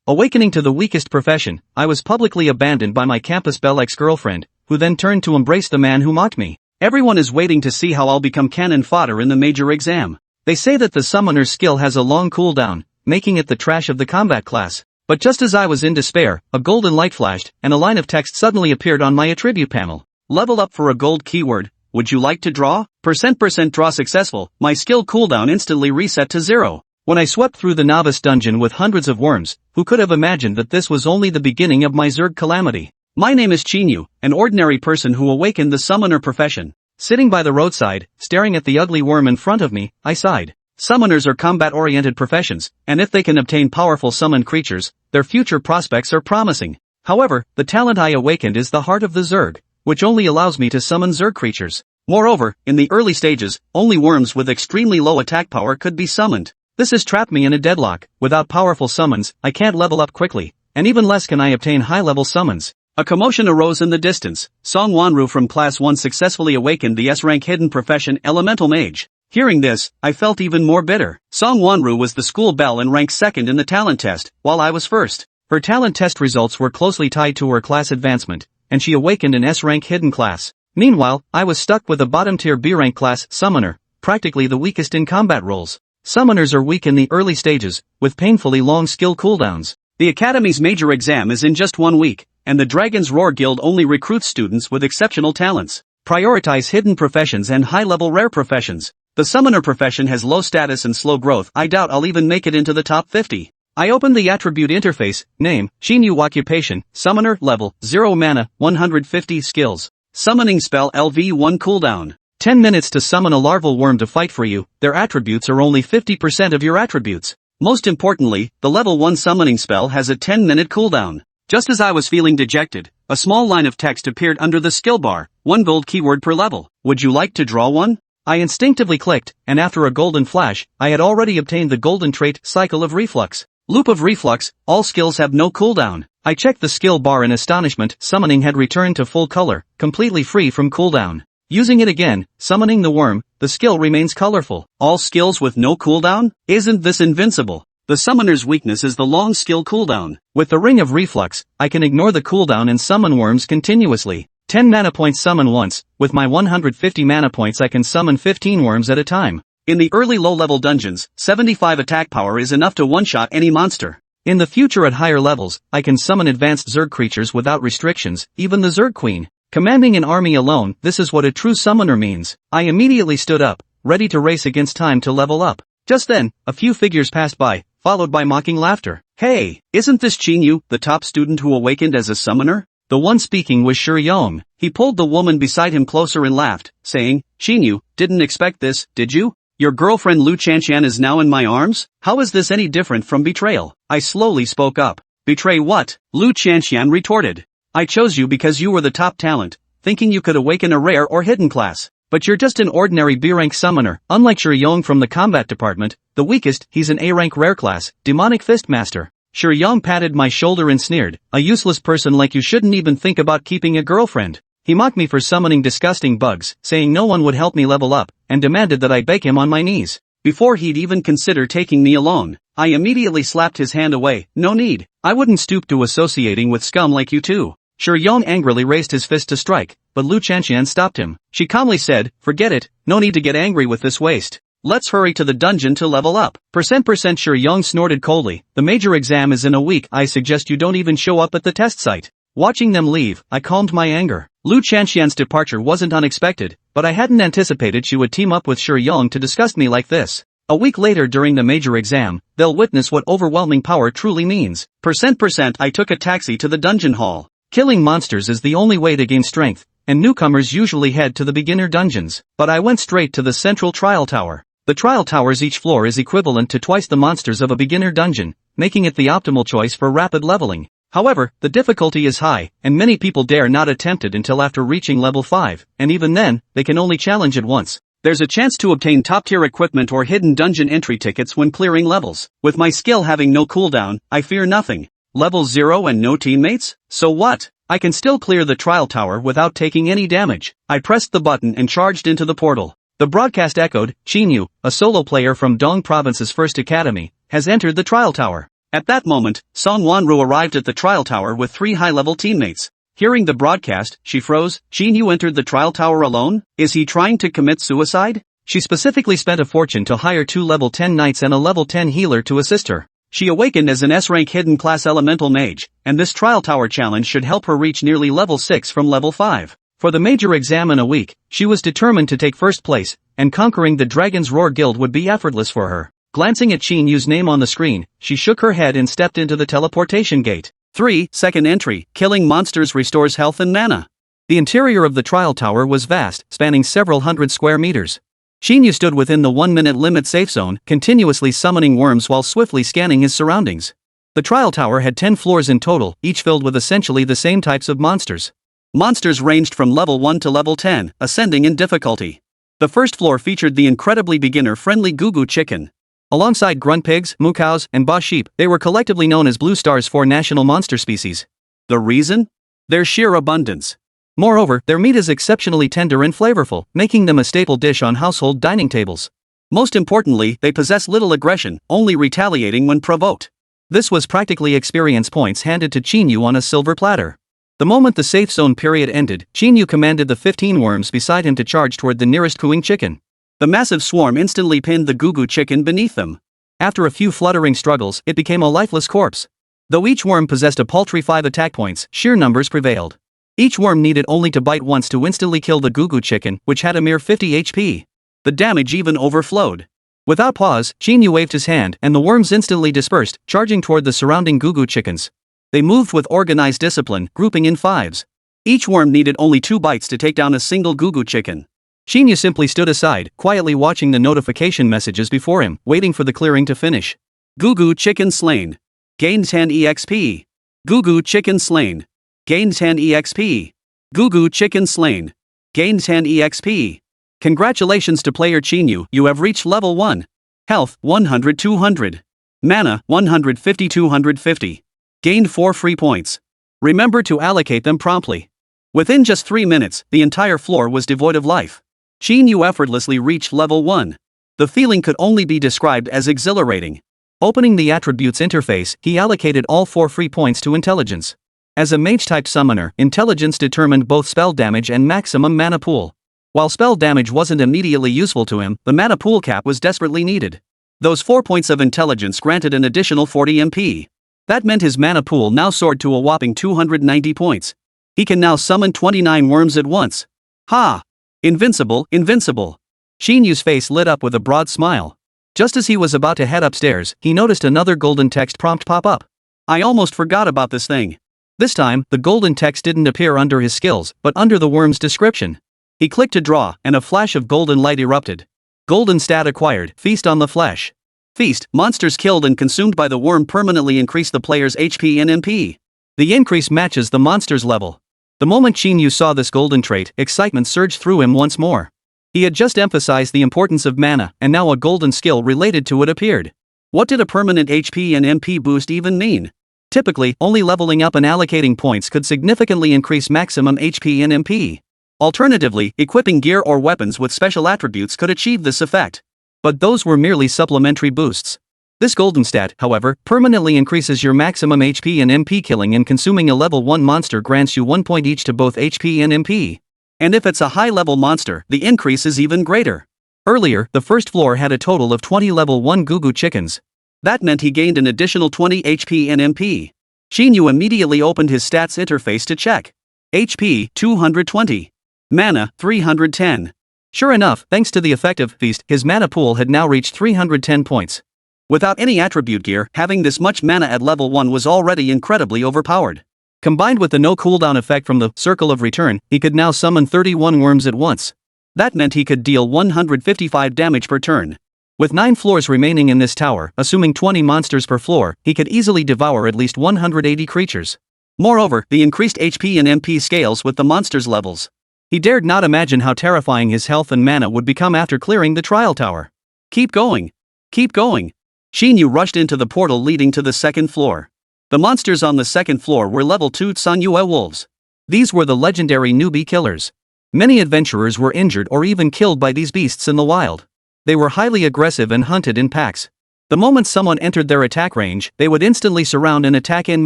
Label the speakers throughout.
Speaker 1: Awakening to the weakest profession, I was publicly abandoned by my campus belle ex-girlfriend, who then turned to embrace the man who mocked me. Everyone is waiting to see how I'll become cannon fodder in the major exam. They say that the summoner's skill has a long cooldown, making it the trash of the combat class. But just as I was in despair, a golden light flashed, and a line of text suddenly appeared on my attribute panel. Level up for a gold keyword. Would you like to draw? % draw successful. My skill cooldown instantly reset to 0. When I swept through the novice dungeon with hundreds of worms, who could have imagined that this was only the beginning of my Zerg calamity? My name is Qín Yǔ, an ordinary person who awakened the summoner profession. Sitting by the roadside, staring at the ugly worm in front of me, I sighed. Summoners are combat-oriented professions, and if they can obtain powerful summoned creatures, their future prospects are promising. However, the talent I awakened is the heart of the Zerg, which only allows me to summon Zerg creatures. Moreover, in the early stages, only worms with extremely low attack power could be summoned. This has trapped me in a deadlock. Without powerful summons, I can't level up quickly, and even less can I obtain high-level summons. A commotion arose in the distance. Song Wanru from Class 1 successfully awakened the S-rank hidden profession Elemental Mage. Hearing this, I felt even more bitter. Song Wanru was the school belle and ranked second in the talent test, while I was first. Her talent test results were closely tied to her class advancement, and she awakened an S-rank hidden class. Meanwhile, I was stuck with a bottom-tier B-rank class summoner, practically the weakest in combat roles. Summoners are weak in the early stages, with painfully long skill cooldowns. The Academy's major exam is in just 1 week, and the Dragon's Roar Guild only recruits students with exceptional talents. Prioritize hidden professions and high-level rare professions. The summoner profession has low status and slow growth. I doubt I'll even make it into the top 50. I opened the attribute interface. Name, Qín Yǔ. Occupation, summoner. Level, 0 mana, 150 skills. Summoning spell LV1 cooldown. 10 minutes to summon a larval worm to fight for you. Their attributes are only 50% of your attributes. Most importantly, the level 1 summoning spell has a 10-minute cooldown. Just as I was feeling dejected, a small line of text appeared under the skill bar. 1 gold keyword per level. Would you like to draw one? I instinctively clicked, and after a golden flash, I had already obtained the golden trait, Cycle of Reflux. Loop of Reflux, all skills have no cooldown. I checked the skill bar in astonishment. Summoning had returned to full color, completely free from cooldown. Using it again, summoning the worm, the skill remains colorful. All skills with no cooldown? Isn't this invincible? The summoner's weakness is the long skill cooldown. With the Ring of Reflux, I can ignore the cooldown and summon worms continuously. 10 mana points summon once. With my 150 mana points I can summon 15 worms at a time. In the early low-level dungeons, 75 attack power is enough to one-shot any monster. In the future at higher levels, I can summon advanced Zerg creatures without restrictions, even the Zerg Queen. Commanding an army alone, this is what a true summoner means. I immediately stood up, ready to race against time to level up. Just then, a few figures passed by, followed by mocking laughter. Hey, isn't this Qín Yǔ, the top student who awakened as a summoner? The one speaking was Shi Yong. He pulled the woman beside him closer and laughed, saying, Qín Yǔ, didn't expect this, did you? Your girlfriend Lu Chanshan is now in my arms? How is this any different from betrayal? I slowly spoke up. Betray what? Lu Chanshan retorted. I chose you because you were the top talent, thinking you could awaken a rare or hidden class. But you're just an ordinary B-rank summoner. Unlike Shi Yong from the combat department, the weakest, he's an A-rank rare class, demonic fist master. Shi Yong patted my shoulder and sneered, a useless person like you shouldn't even think about keeping a girlfriend. He mocked me for summoning disgusting bugs, saying no one would help me level up, and demanded that I beg him on my knees. Before he'd even consider taking me alone, I immediately slapped his hand away. No need. I wouldn't stoop to associating with scum like you two. Shi Yong angrily raised his fist to strike, but Lu Chanshan stopped him. She calmly said, forget it, no need to get angry with this waste. Let's hurry to the dungeon to level up. % Shi Yong snorted coldly. The major exam is in a week. I suggest you don't even show up at the test site. Watching them leave, I calmed my anger. Lu Chanshan's departure wasn't unexpected, but I hadn't anticipated she would team up with Shi Yong to disgust me like this. A week later during the major exam, they'll witness what overwhelming power truly means. % I took a taxi to the dungeon hall. Killing monsters is the only way to gain strength, and newcomers usually head to the beginner dungeons. But I went straight to the central trial tower. The trial tower's each floor is equivalent to twice the monsters of a beginner dungeon, making it the optimal choice for rapid leveling. However, the difficulty is high, and many people dare not attempt it until after reaching level 5, and even then, they can only challenge it once. There's a chance to obtain top-tier equipment or hidden dungeon entry tickets when clearing levels. With my skill having no cooldown, I fear nothing. Level 0 and no teammates? So what? I can still clear the trial tower without taking any damage. I pressed the button and charged into the portal. The broadcast echoed, Qín Yǔ, a solo player from Dong Province's first academy, has entered the trial tower. At that moment, Song Wanru arrived at the trial tower with 3 high-level teammates. Hearing the broadcast, she froze. Qín Yǔ entered the trial tower alone? Is he trying to commit suicide? She specifically spent a fortune to hire 2 level 10 knights and a level 10 healer to assist her. She awakened as an S-rank hidden class elemental mage, and this trial tower challenge should help her reach nearly level 6 from level 5. For the major exam in a week, she was determined to take first place, and conquering the Dragon's Roar Guild would be effortless for her. Glancing at Qín Yǔ's name on the screen, she shook her head and stepped into the teleportation gate. 3. Second entry, killing monsters restores health and mana. The interior of the trial tower was vast, spanning several hundred square meters. Qín Yǔ stood within the 1-minute limit safe zone, continuously summoning worms while swiftly scanning his surroundings. The trial tower had 10 floors in total, each filled with essentially the same types of monsters. Monsters ranged from level 1 to level 10, ascending in difficulty. The first floor featured the incredibly beginner-friendly Gugu chicken. Alongside grunt pigs, moo cows, and ba sheep, they were collectively known as Blue Star's 4 national monster species. The reason? Their sheer abundance. Moreover, their meat is exceptionally tender and flavorful, making them a staple dish on household dining tables. Most importantly, they possess little aggression, only retaliating when provoked. This was practically experience points handed to Qín Yǔ on a silver platter. The moment the safe zone period ended, Qín Yǔ commanded the 15 worms beside him to charge toward the nearest cooing chicken. The massive swarm instantly pinned the Gugu chicken beneath them. After a few fluttering struggles, it became a lifeless corpse. Though each worm possessed a paltry 5 attack points, sheer numbers prevailed. Each worm needed only to bite once to instantly kill the Gugu chicken, which had a mere 50 HP. The damage even overflowed. Without pause, Qín Yǔ waved his hand, and the worms instantly dispersed, charging toward the surrounding Gugu chickens. They moved with organized discipline, grouping in 5s. Each worm needed only 2 bites to take down a single Gugu chicken. Qín Yǔ simply stood aside, quietly watching the notification messages before him, waiting for the clearing to finish. Gugu chicken slain. Gained 10 EXP. Gugu chicken slain. Gained 10 EXP. Gugu chicken slain. Gained 10 EXP. Congratulations to player Qín Yǔ, you have reached level 1. Health, 100-200. Mana, 150-250. Gained 4 free points. Remember to allocate them promptly. Within just 3 minutes, the entire floor was devoid of life. Qín Yǔ effortlessly reached level 1. The feeling could only be described as exhilarating. Opening the attributes interface, he allocated all 4 free points to intelligence. As a mage-type summoner, intelligence determined both spell damage and maximum mana pool. While spell damage wasn't immediately useful to him, the mana pool cap was desperately needed. Those 4 points of intelligence granted an additional 40 MP. That meant his mana pool now soared to a whopping 290 points. He can now summon 29 worms at once. Ha! Invincible, invincible. Qín Yǔ's face lit up with a broad smile. Just as he was about to head upstairs, he noticed another golden text prompt pop up. I almost forgot about this thing. This time, the golden text didn't appear under his skills, but under the worm's description. He clicked to draw, and a flash of golden light erupted. Golden stat acquired, feast on the flesh. Feast, monsters killed and consumed by the worm permanently increase the player's HP and MP. The increase matches the monster's level. The moment Qín Yǔ saw this golden trait, excitement surged through him once more. He had just emphasized the importance of mana, and now a golden skill related to it appeared. What did a permanent HP and MP boost even mean? Typically, only leveling up and allocating points could significantly increase maximum HP and MP. Alternatively, equipping gear or weapons with special attributes could achieve this effect. But those were merely supplementary boosts. This golden stat, however, permanently increases your maximum HP and MP. Killing and consuming a level 1 monster grants you 1 point each to both HP and MP. And if it's a high-level monster, the increase is even greater. Earlier, the first floor had a total of 20 level 1 Gugu chickens. That meant he gained an additional 20 HP and MP. Qín Yǔ immediately opened his stats interface to check. HP, 220. Mana, 310. Sure enough, thanks to the effective feast, his mana pool had now reached 310 points. Without any attribute gear, having this much mana at level 1 was already incredibly overpowered. Combined with the no cooldown effect from the Circle of Return, he could now summon 31 worms at once. That meant he could deal 155 damage per turn. With 9 floors remaining in this tower, assuming 20 monsters per floor, he could easily devour at least 180 creatures. Moreover, the increased HP and MP scales with the monsters' levels. He dared not imagine how terrifying his health and mana would become after clearing the trial tower. Keep going. Keep going. Qín Yǔ rushed into the portal leading to the 2nd floor. The monsters on the 2nd floor were level 2 Sunmmary wolves. These were the legendary newbie killers. Many adventurers were injured or even killed by these beasts in the wild. They were highly aggressive and hunted in packs. The moment someone entered their attack range, they would instantly surround and attack en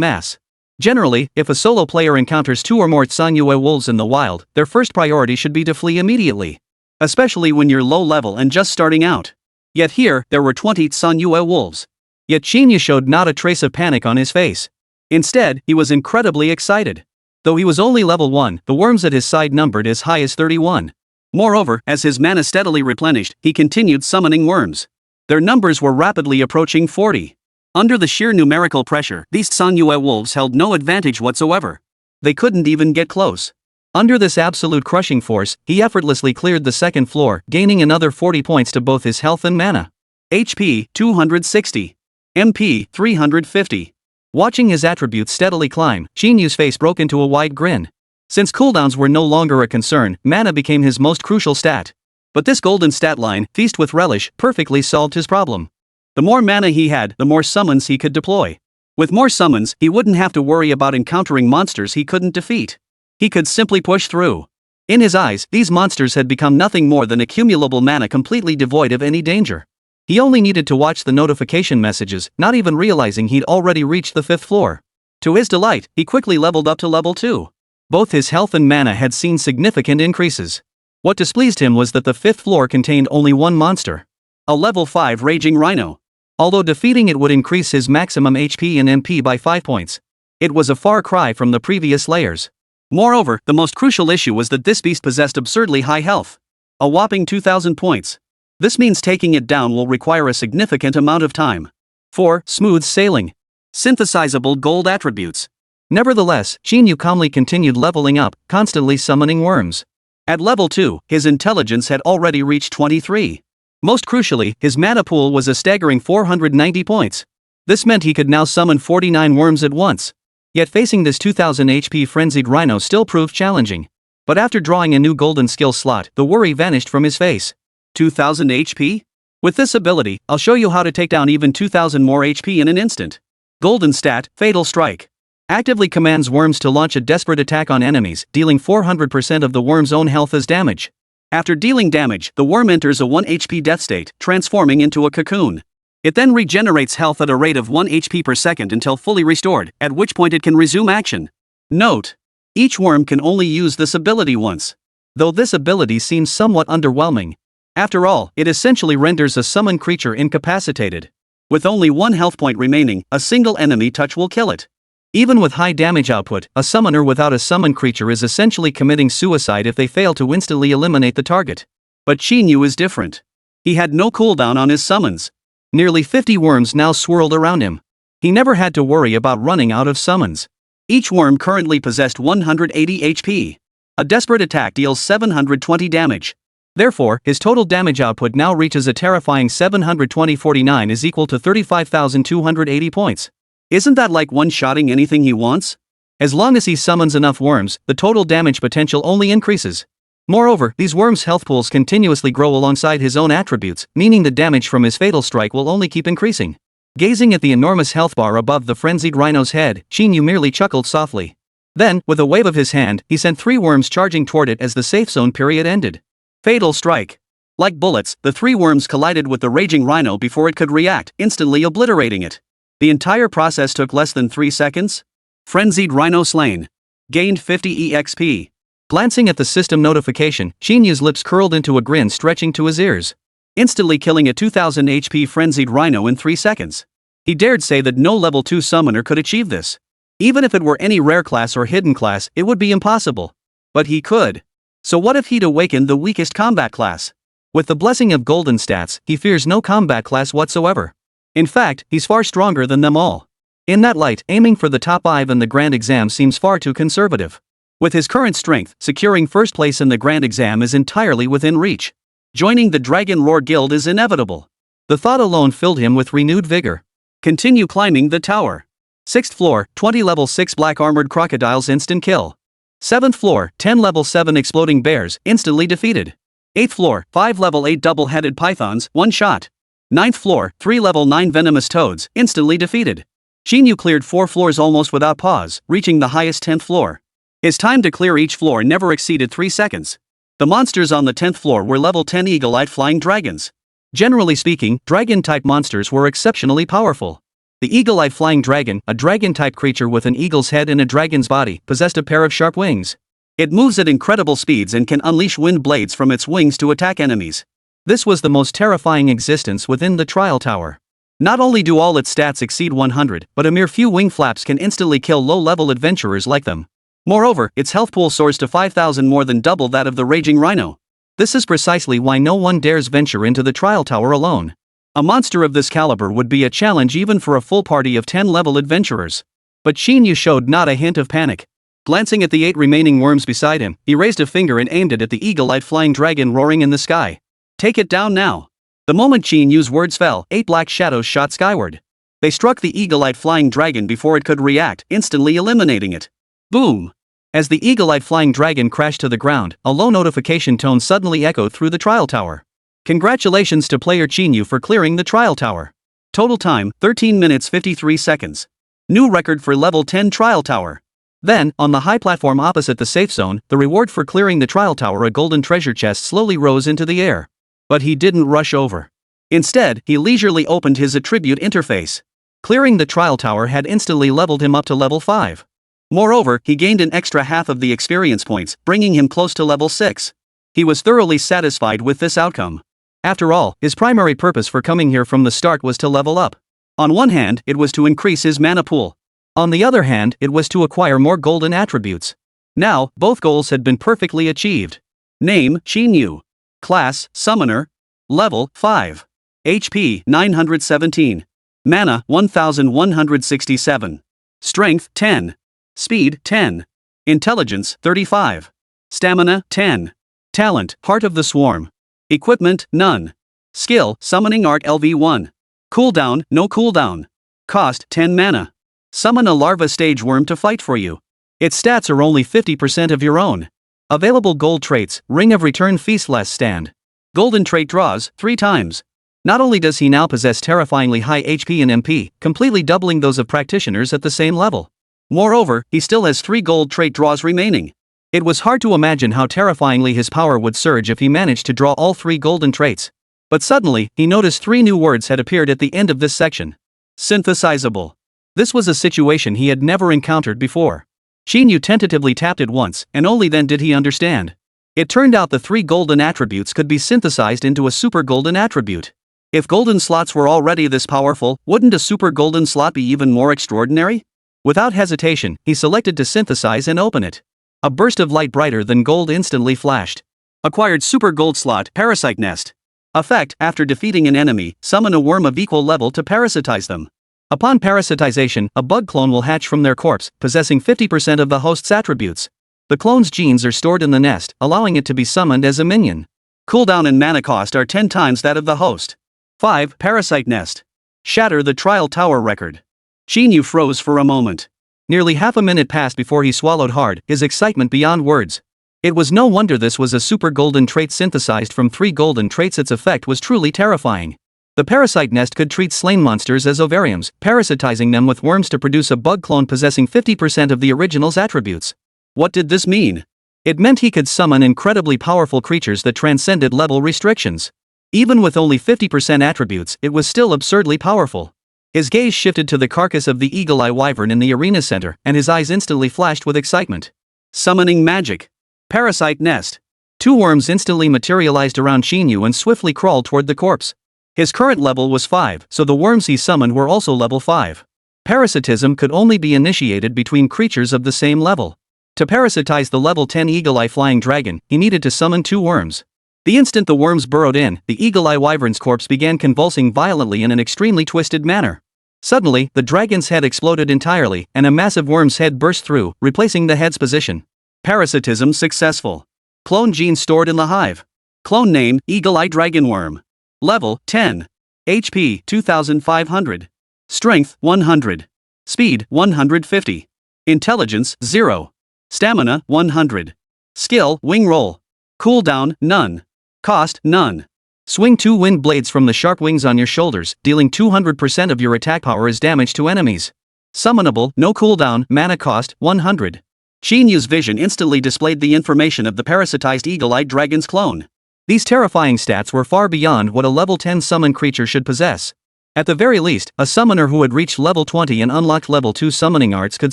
Speaker 1: masse. Generally, if a solo player encounters 2 or more Qín Yǔ wolves in the wild, their first priority should be to flee immediately. Especially when you're low level and just starting out. Yet here, there were 20 Qín Yǔ wolves. Yet Qín Yǔ showed not a trace of panic on his face. Instead, he was incredibly excited. Though he was only level 1, the worms at his side numbered as high as 31. Moreover, as his mana steadily replenished, he continued summoning worms. Their numbers were rapidly approaching 40. Under the sheer numerical pressure, these Qín Yǔ wolves held no advantage whatsoever. They couldn't even get close. Under this absolute crushing force, he effortlessly cleared the second floor, gaining another 40 points to both his health and mana. HP, 260. MP, 350. Watching his attributes steadily climb, Qín Yǔ's face broke into a wide grin. Since cooldowns were no longer a concern, mana became his most crucial stat. But this golden stat line, Feast with Relish, perfectly solved his problem. The more mana he had, the more summons he could deploy. With more summons, he wouldn't have to worry about encountering monsters he couldn't defeat. He could simply push through. In his eyes, these monsters had become nothing more than accumulable mana completely devoid of any danger. He only needed to watch the notification messages, not even realizing he'd already reached the 5th floor. To his delight, he quickly leveled up to level 2. Both his health and mana had seen significant increases. What displeased him was that the 5th floor contained only one monster. A level 5 Raging Rhino. Although defeating it would increase his maximum HP and MP by 5 points. It was a far cry from the previous layers. Moreover, the most crucial issue was that this beast possessed absurdly high health. A whopping 2,000 points. This means taking it down will require a significant amount of time. 4. Smooth sailing. Synthesizable gold attributes. Nevertheless, Qín Yǔ calmly continued leveling up, constantly summoning worms. At level 2, his intelligence had already reached 23. Most crucially, his mana pool was a staggering 490 points. This meant he could now summon 49 worms at once. Yet facing this 2000 HP frenzied rhino still proved challenging. But after drawing a new golden skill slot, the worry vanished from his face. 2000 HP? With this ability, I'll show you how to take down even 2000 more HP in an instant. Golden stat, Fatal Strike. Actively commands worms to launch a desperate attack on enemies, dealing 400% of the worm's own health as damage. After dealing damage, the worm enters a 1 HP death state, transforming into a cocoon. It then regenerates health at a rate of 1 HP per second until fully restored, at which point it can resume action. Note: each worm can only use this ability once. Though this ability seems somewhat underwhelming. After all, it essentially renders a summoned creature incapacitated. With only 1 health point remaining, a single enemy touch will kill it. Even with high damage output, a summoner without a summoned creature is essentially committing suicide if they fail to instantly eliminate the target. But Qín Yǔ is different. He had no cooldown on his summons. Nearly 50 worms now swirled around him. He never had to worry about running out of summons. Each worm currently possessed 180 HP. A desperate attack deals 720 damage. Therefore, his total damage output now reaches a terrifying 720/49 is equal to 35,280 points. Isn't that like one-shotting anything he wants? As long as he summons enough worms, the total damage potential only increases. Moreover, these worms' health pools continuously grow alongside his own attributes, meaning the damage from his fatal strike will only keep increasing. Gazing at the enormous health bar above the frenzied rhino's head, Qín Yǔ merely chuckled softly. Then, with a wave of his hand, he sent 3 worms charging toward it as the safe zone period ended. Fatal Strike. Like bullets, the 3 worms collided with the raging rhino before it could react, instantly obliterating it. The entire process took less than 3 seconds. Frenzied Rhino slain. Gained 50 EXP. Glancing at the system notification, Qín Yǔ's lips curled into a grin stretching to his ears. Instantly killing a 2000 HP frenzied rhino in 3 seconds. He dared say that no level 2 summoner could achieve this. Even if it were any rare class or hidden class, it would be impossible. But he could. So what if he'd awakened the weakest combat class? With the blessing of golden stats, he fears no combat class whatsoever. In fact, he's far stronger than them all. In that light, aiming for the top 5 in the grand exam seems far too conservative. With his current strength, securing first place in the grand exam is entirely within reach. Joining the Dragon Roar Guild is inevitable. The thought alone filled him with renewed vigor. Continue climbing the tower. 6th floor, 20 level 6 black armored crocodiles instant kill. 7th floor, 10 level 7 exploding bears, instantly defeated. 8th floor, 5 level 8 double-headed pythons, one shot. 9th floor, 3 level 9 venomous toads, instantly defeated. Qín Yǔ cleared 4 floors almost without pause, reaching the highest 10th floor. His time to clear each floor never exceeded 3 seconds. The monsters on the 10th floor were level 10 eagle-eyed flying dragons. Generally speaking, dragon-type monsters were exceptionally powerful. The eagle-eyed flying dragon, a dragon-type creature with an eagle's head and a dragon's body, possessed a pair of sharp wings. It moves at incredible speeds and can unleash wind blades from its wings to attack enemies. This was the most terrifying existence within the trial tower. Not only do all its stats exceed 100, but a mere few wing flaps can instantly kill low-level adventurers like them. Moreover, its health pool soars to 5,000, more than double that of the raging rhino. This is precisely why no one dares venture into the trial tower alone. A monster of this caliber would be a challenge even for a full party of 10-level adventurers. But Qín Yǔ showed not a hint of panic. Glancing at the 8 remaining worms beside him, he raised a finger and aimed it at the eagle-eyed flying dragon roaring in the sky. Take it down now. The moment Qín Yǔ's words fell, 8 black shadows shot skyward. They struck the eagle-eyed flying dragon before it could react, instantly eliminating it. Boom! As the eagle-eyed flying dragon crashed to the ground, a low notification tone suddenly echoed through the trial tower. Congratulations to player Qín Yǔ for clearing the trial tower. Total time, 13 minutes 53 seconds. New record for level 10 trial tower. Then, on the high platform opposite the safe zone, the reward for clearing the trial tower, a golden treasure chest, slowly rose into the air. But he didn't rush over. Instead, he leisurely opened his attribute interface. Clearing the trial tower had instantly leveled him up to level 5. Moreover, he gained an extra half of the experience points, bringing him close to level 6. He was thoroughly satisfied with this outcome. After all, his primary purpose for coming here from the start was to level up. On one hand, it was to increase his mana pool. On the other hand, it was to acquire more golden attributes. Now, both goals had been perfectly achieved. Name, Qín Yǔ. Class, Summoner. Level, 5. HP, 917. Mana, 1167. Strength, 10. Speed, 10. Intelligence, 35. Stamina, 10. Talent, Heart of the Swarm. Equipment, none. Skill, Summoning Art LV1. Cooldown, no cooldown. Cost, 10 mana. Summon a larva stage worm to fight for you. Its stats are only 50% of your own. Available gold traits, Ring of Return, Feast Last Stand. Golden trait draws, 3 times. Not only does he now possess terrifyingly high HP and MP, completely doubling those of practitioners at the same level. Moreover, he still has 3 gold trait draws remaining. It was hard to imagine how terrifyingly his power would surge if he managed to draw all 3 golden traits. But suddenly, he noticed 3 new words had appeared at the end of this section. Synthesizable. This was a situation he had never encountered before. Qín Yǔ tentatively tapped it once, and only then did he understand. It turned out the 3 golden attributes could be synthesized into a super golden attribute. If golden slots were already this powerful, wouldn't a super golden slot be even more extraordinary? Without hesitation, he selected to synthesize and open it. A burst of light brighter than gold instantly flashed. Acquired super gold slot, Parasite Nest. Effect: after defeating an enemy, summon a worm of equal level to parasitize them. Upon parasitization, a bug clone will hatch from their corpse, possessing 50% of the host's attributes. The clone's genes are stored in the nest, allowing it to be summoned as a minion. Cooldown and mana cost are 10 times that of the host. 5. Parasite Nest. Shatter the trial tower record. Qín Yǔ froze for a moment. Nearly half a minute passed before he swallowed hard, his excitement beyond words. It was no wonder this was a super golden trait synthesized from 3 golden traits. Its effect was truly terrifying. The parasite nest could treat slain monsters as ovariums, parasitizing them with worms to produce a bug clone possessing 50% of the original's attributes. What did this mean? It meant he could summon incredibly powerful creatures that transcended level restrictions. Even with only 50% attributes, it was still absurdly powerful. His gaze shifted to the carcass of the eagle-eye wyvern in the arena center, and his eyes instantly flashed with excitement. Summoning magic. Parasite Nest. 2 worms instantly materialized around Qín Yǔ and swiftly crawled toward the corpse. His current level was 5, so the worms he summoned were also level 5. Parasitism could only be initiated between creatures of the same level. To parasitize the level 10 eagle-eye flying dragon, he needed to summon 2 worms. The instant the worms burrowed in, the eagle-eye wyvern's corpse began convulsing violently in an extremely twisted manner. Suddenly, the dragon's head exploded entirely, and a massive worm's head burst through, replacing the head's position. Parasitism successful. Clone gene stored in the hive. Clone name, Eagle-Eye Dragon Worm. Level, 10. HP, 2500. Strength, 100. Speed, 150. Intelligence, 0. Stamina, 100. Skill, Wing Roll. Cooldown, none. Cost, none. Swing 2 wind blades from the sharp wings on your shoulders, dealing 200% of your attack power as damage to enemies. Summonable, no cooldown, mana cost, 100. Qín Yǔ's vision instantly displayed the information of the parasitized eagle-eyed dragon's clone. These terrifying stats were far beyond what a level 10 summon creature should possess. At the very least, a summoner who had reached level 20 and unlocked level 2 summoning arts could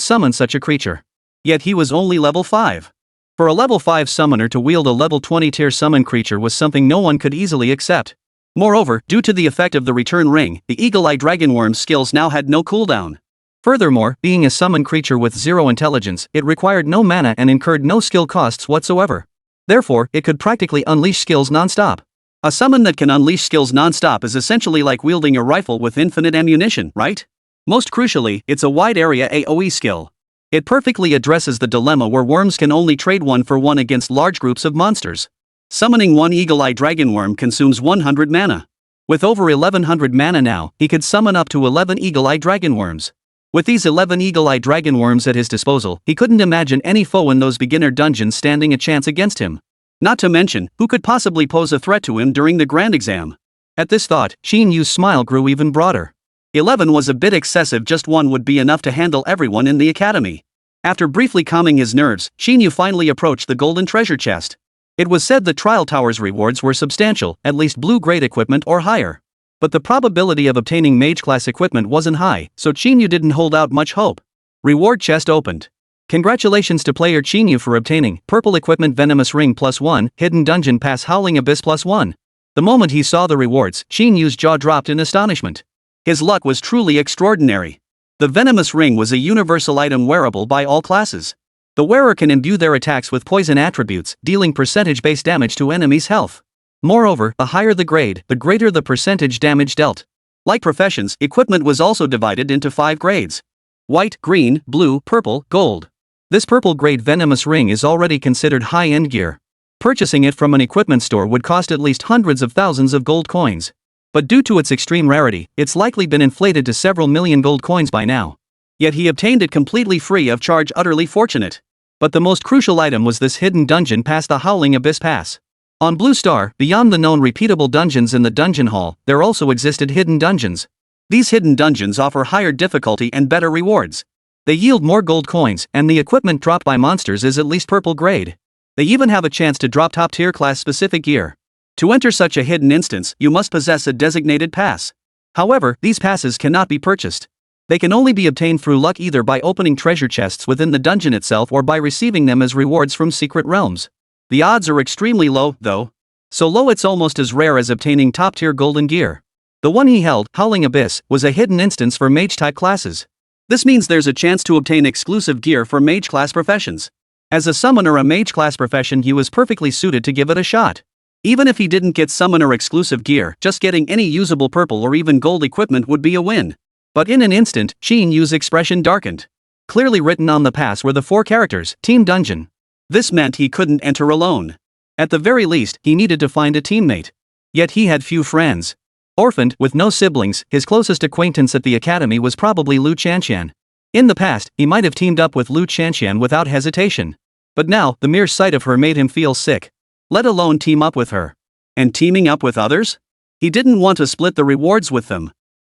Speaker 1: summon such a creature. Yet he was only level 5. For a level 5 summoner to wield a level 20 tier summon creature was something no one could easily accept. Moreover, due to the effect of the return ring, the Eagle-Eye Dragonworm's skills now had no cooldown. Furthermore, being a summon creature with 0 intelligence, it required no mana and incurred no skill costs whatsoever. Therefore, it could practically unleash skills non-stop. A summon that can unleash skills non-stop is essentially like wielding a rifle with infinite ammunition, right? Most crucially, it's a wide area AoE skill. It perfectly addresses the dilemma where worms can only trade 1-for-1 against large groups of monsters. Summoning one Eagle-Eye Dragonworm consumes 100 mana. With over 1100 mana now, he could summon up to 11 Eagle-Eye Dragonworms. With these 11 Eagle-Eye Dragonworms at his disposal, he couldn't imagine any foe in those beginner dungeons standing a chance against him. Not to mention, who could possibly pose a threat to him during the grand exam? At this thought, Qín Yǔ's smile grew even broader. 11 was a bit excessive, just one would be enough to handle everyone in the academy. After briefly calming his nerves, Qín Yǔ finally approached the golden treasure chest. It was said the Trial Tower's rewards were substantial, at least blue-grade equipment or higher. But the probability of obtaining mage-class equipment wasn't high, so Qín Yǔ didn't hold out much hope. Reward chest opened. Congratulations to player Qín Yǔ for obtaining Purple Equipment Venomous Ring +1, Hidden Dungeon Pass Howling Abyss +1. The moment he saw the rewards, Qín Yǔ's jaw dropped in astonishment. His luck was truly extraordinary. The Venomous Ring was a universal item wearable by all classes. The wearer can imbue their attacks with poison attributes, dealing percentage-based damage to enemies' health. Moreover, the higher the grade, the greater the percentage damage dealt. Like professions, equipment was also divided into 5 grades. White, green, blue, purple, gold. This purple grade Venomous Ring is already considered high-end gear. Purchasing it from an equipment store would cost at least hundreds of thousands of gold coins. But due to its extreme rarity, it's likely been inflated to several million gold coins by now. Yet he obtained it completely free of charge, utterly fortunate. But the most crucial item was this hidden dungeon pass, the Howling Abyss Pass. On Blue Star, beyond the known repeatable dungeons in the dungeon hall, there also existed hidden dungeons. These hidden dungeons offer higher difficulty and better rewards. They yield more gold coins, and the equipment dropped by monsters is at least purple grade. They even have a chance to drop top-tier class-specific gear. To enter such a hidden instance, you must possess a designated pass. However, these passes cannot be purchased. They can only be obtained through luck, either by opening treasure chests within the dungeon itself or by receiving them as rewards from secret realms. The odds are extremely low, though. So low it's almost as rare as obtaining top-tier golden gear. The one he held, Howling Abyss, was a hidden instance for mage-type classes. This means there's a chance to obtain exclusive gear for mage-class professions. As a summoner, a mage-class profession, he was perfectly suited to give it a shot. Even if he didn't get summoner exclusive gear, just getting any usable purple or even gold equipment would be a win. But in an instant, Qín Yǔ's expression darkened. Clearly written on the pass were the 4 characters, Team Dungeon. This meant he couldn't enter alone. At the very least, he needed to find a teammate. Yet he had few friends. Orphaned, with no siblings, his closest acquaintance at the academy was probably Lu Qianqian. In the past, he might have teamed up with Lu Qianqian without hesitation. But now, the mere sight of her made him feel sick. Let alone team up with her. And teaming up with others? He didn't want to split the rewards with them.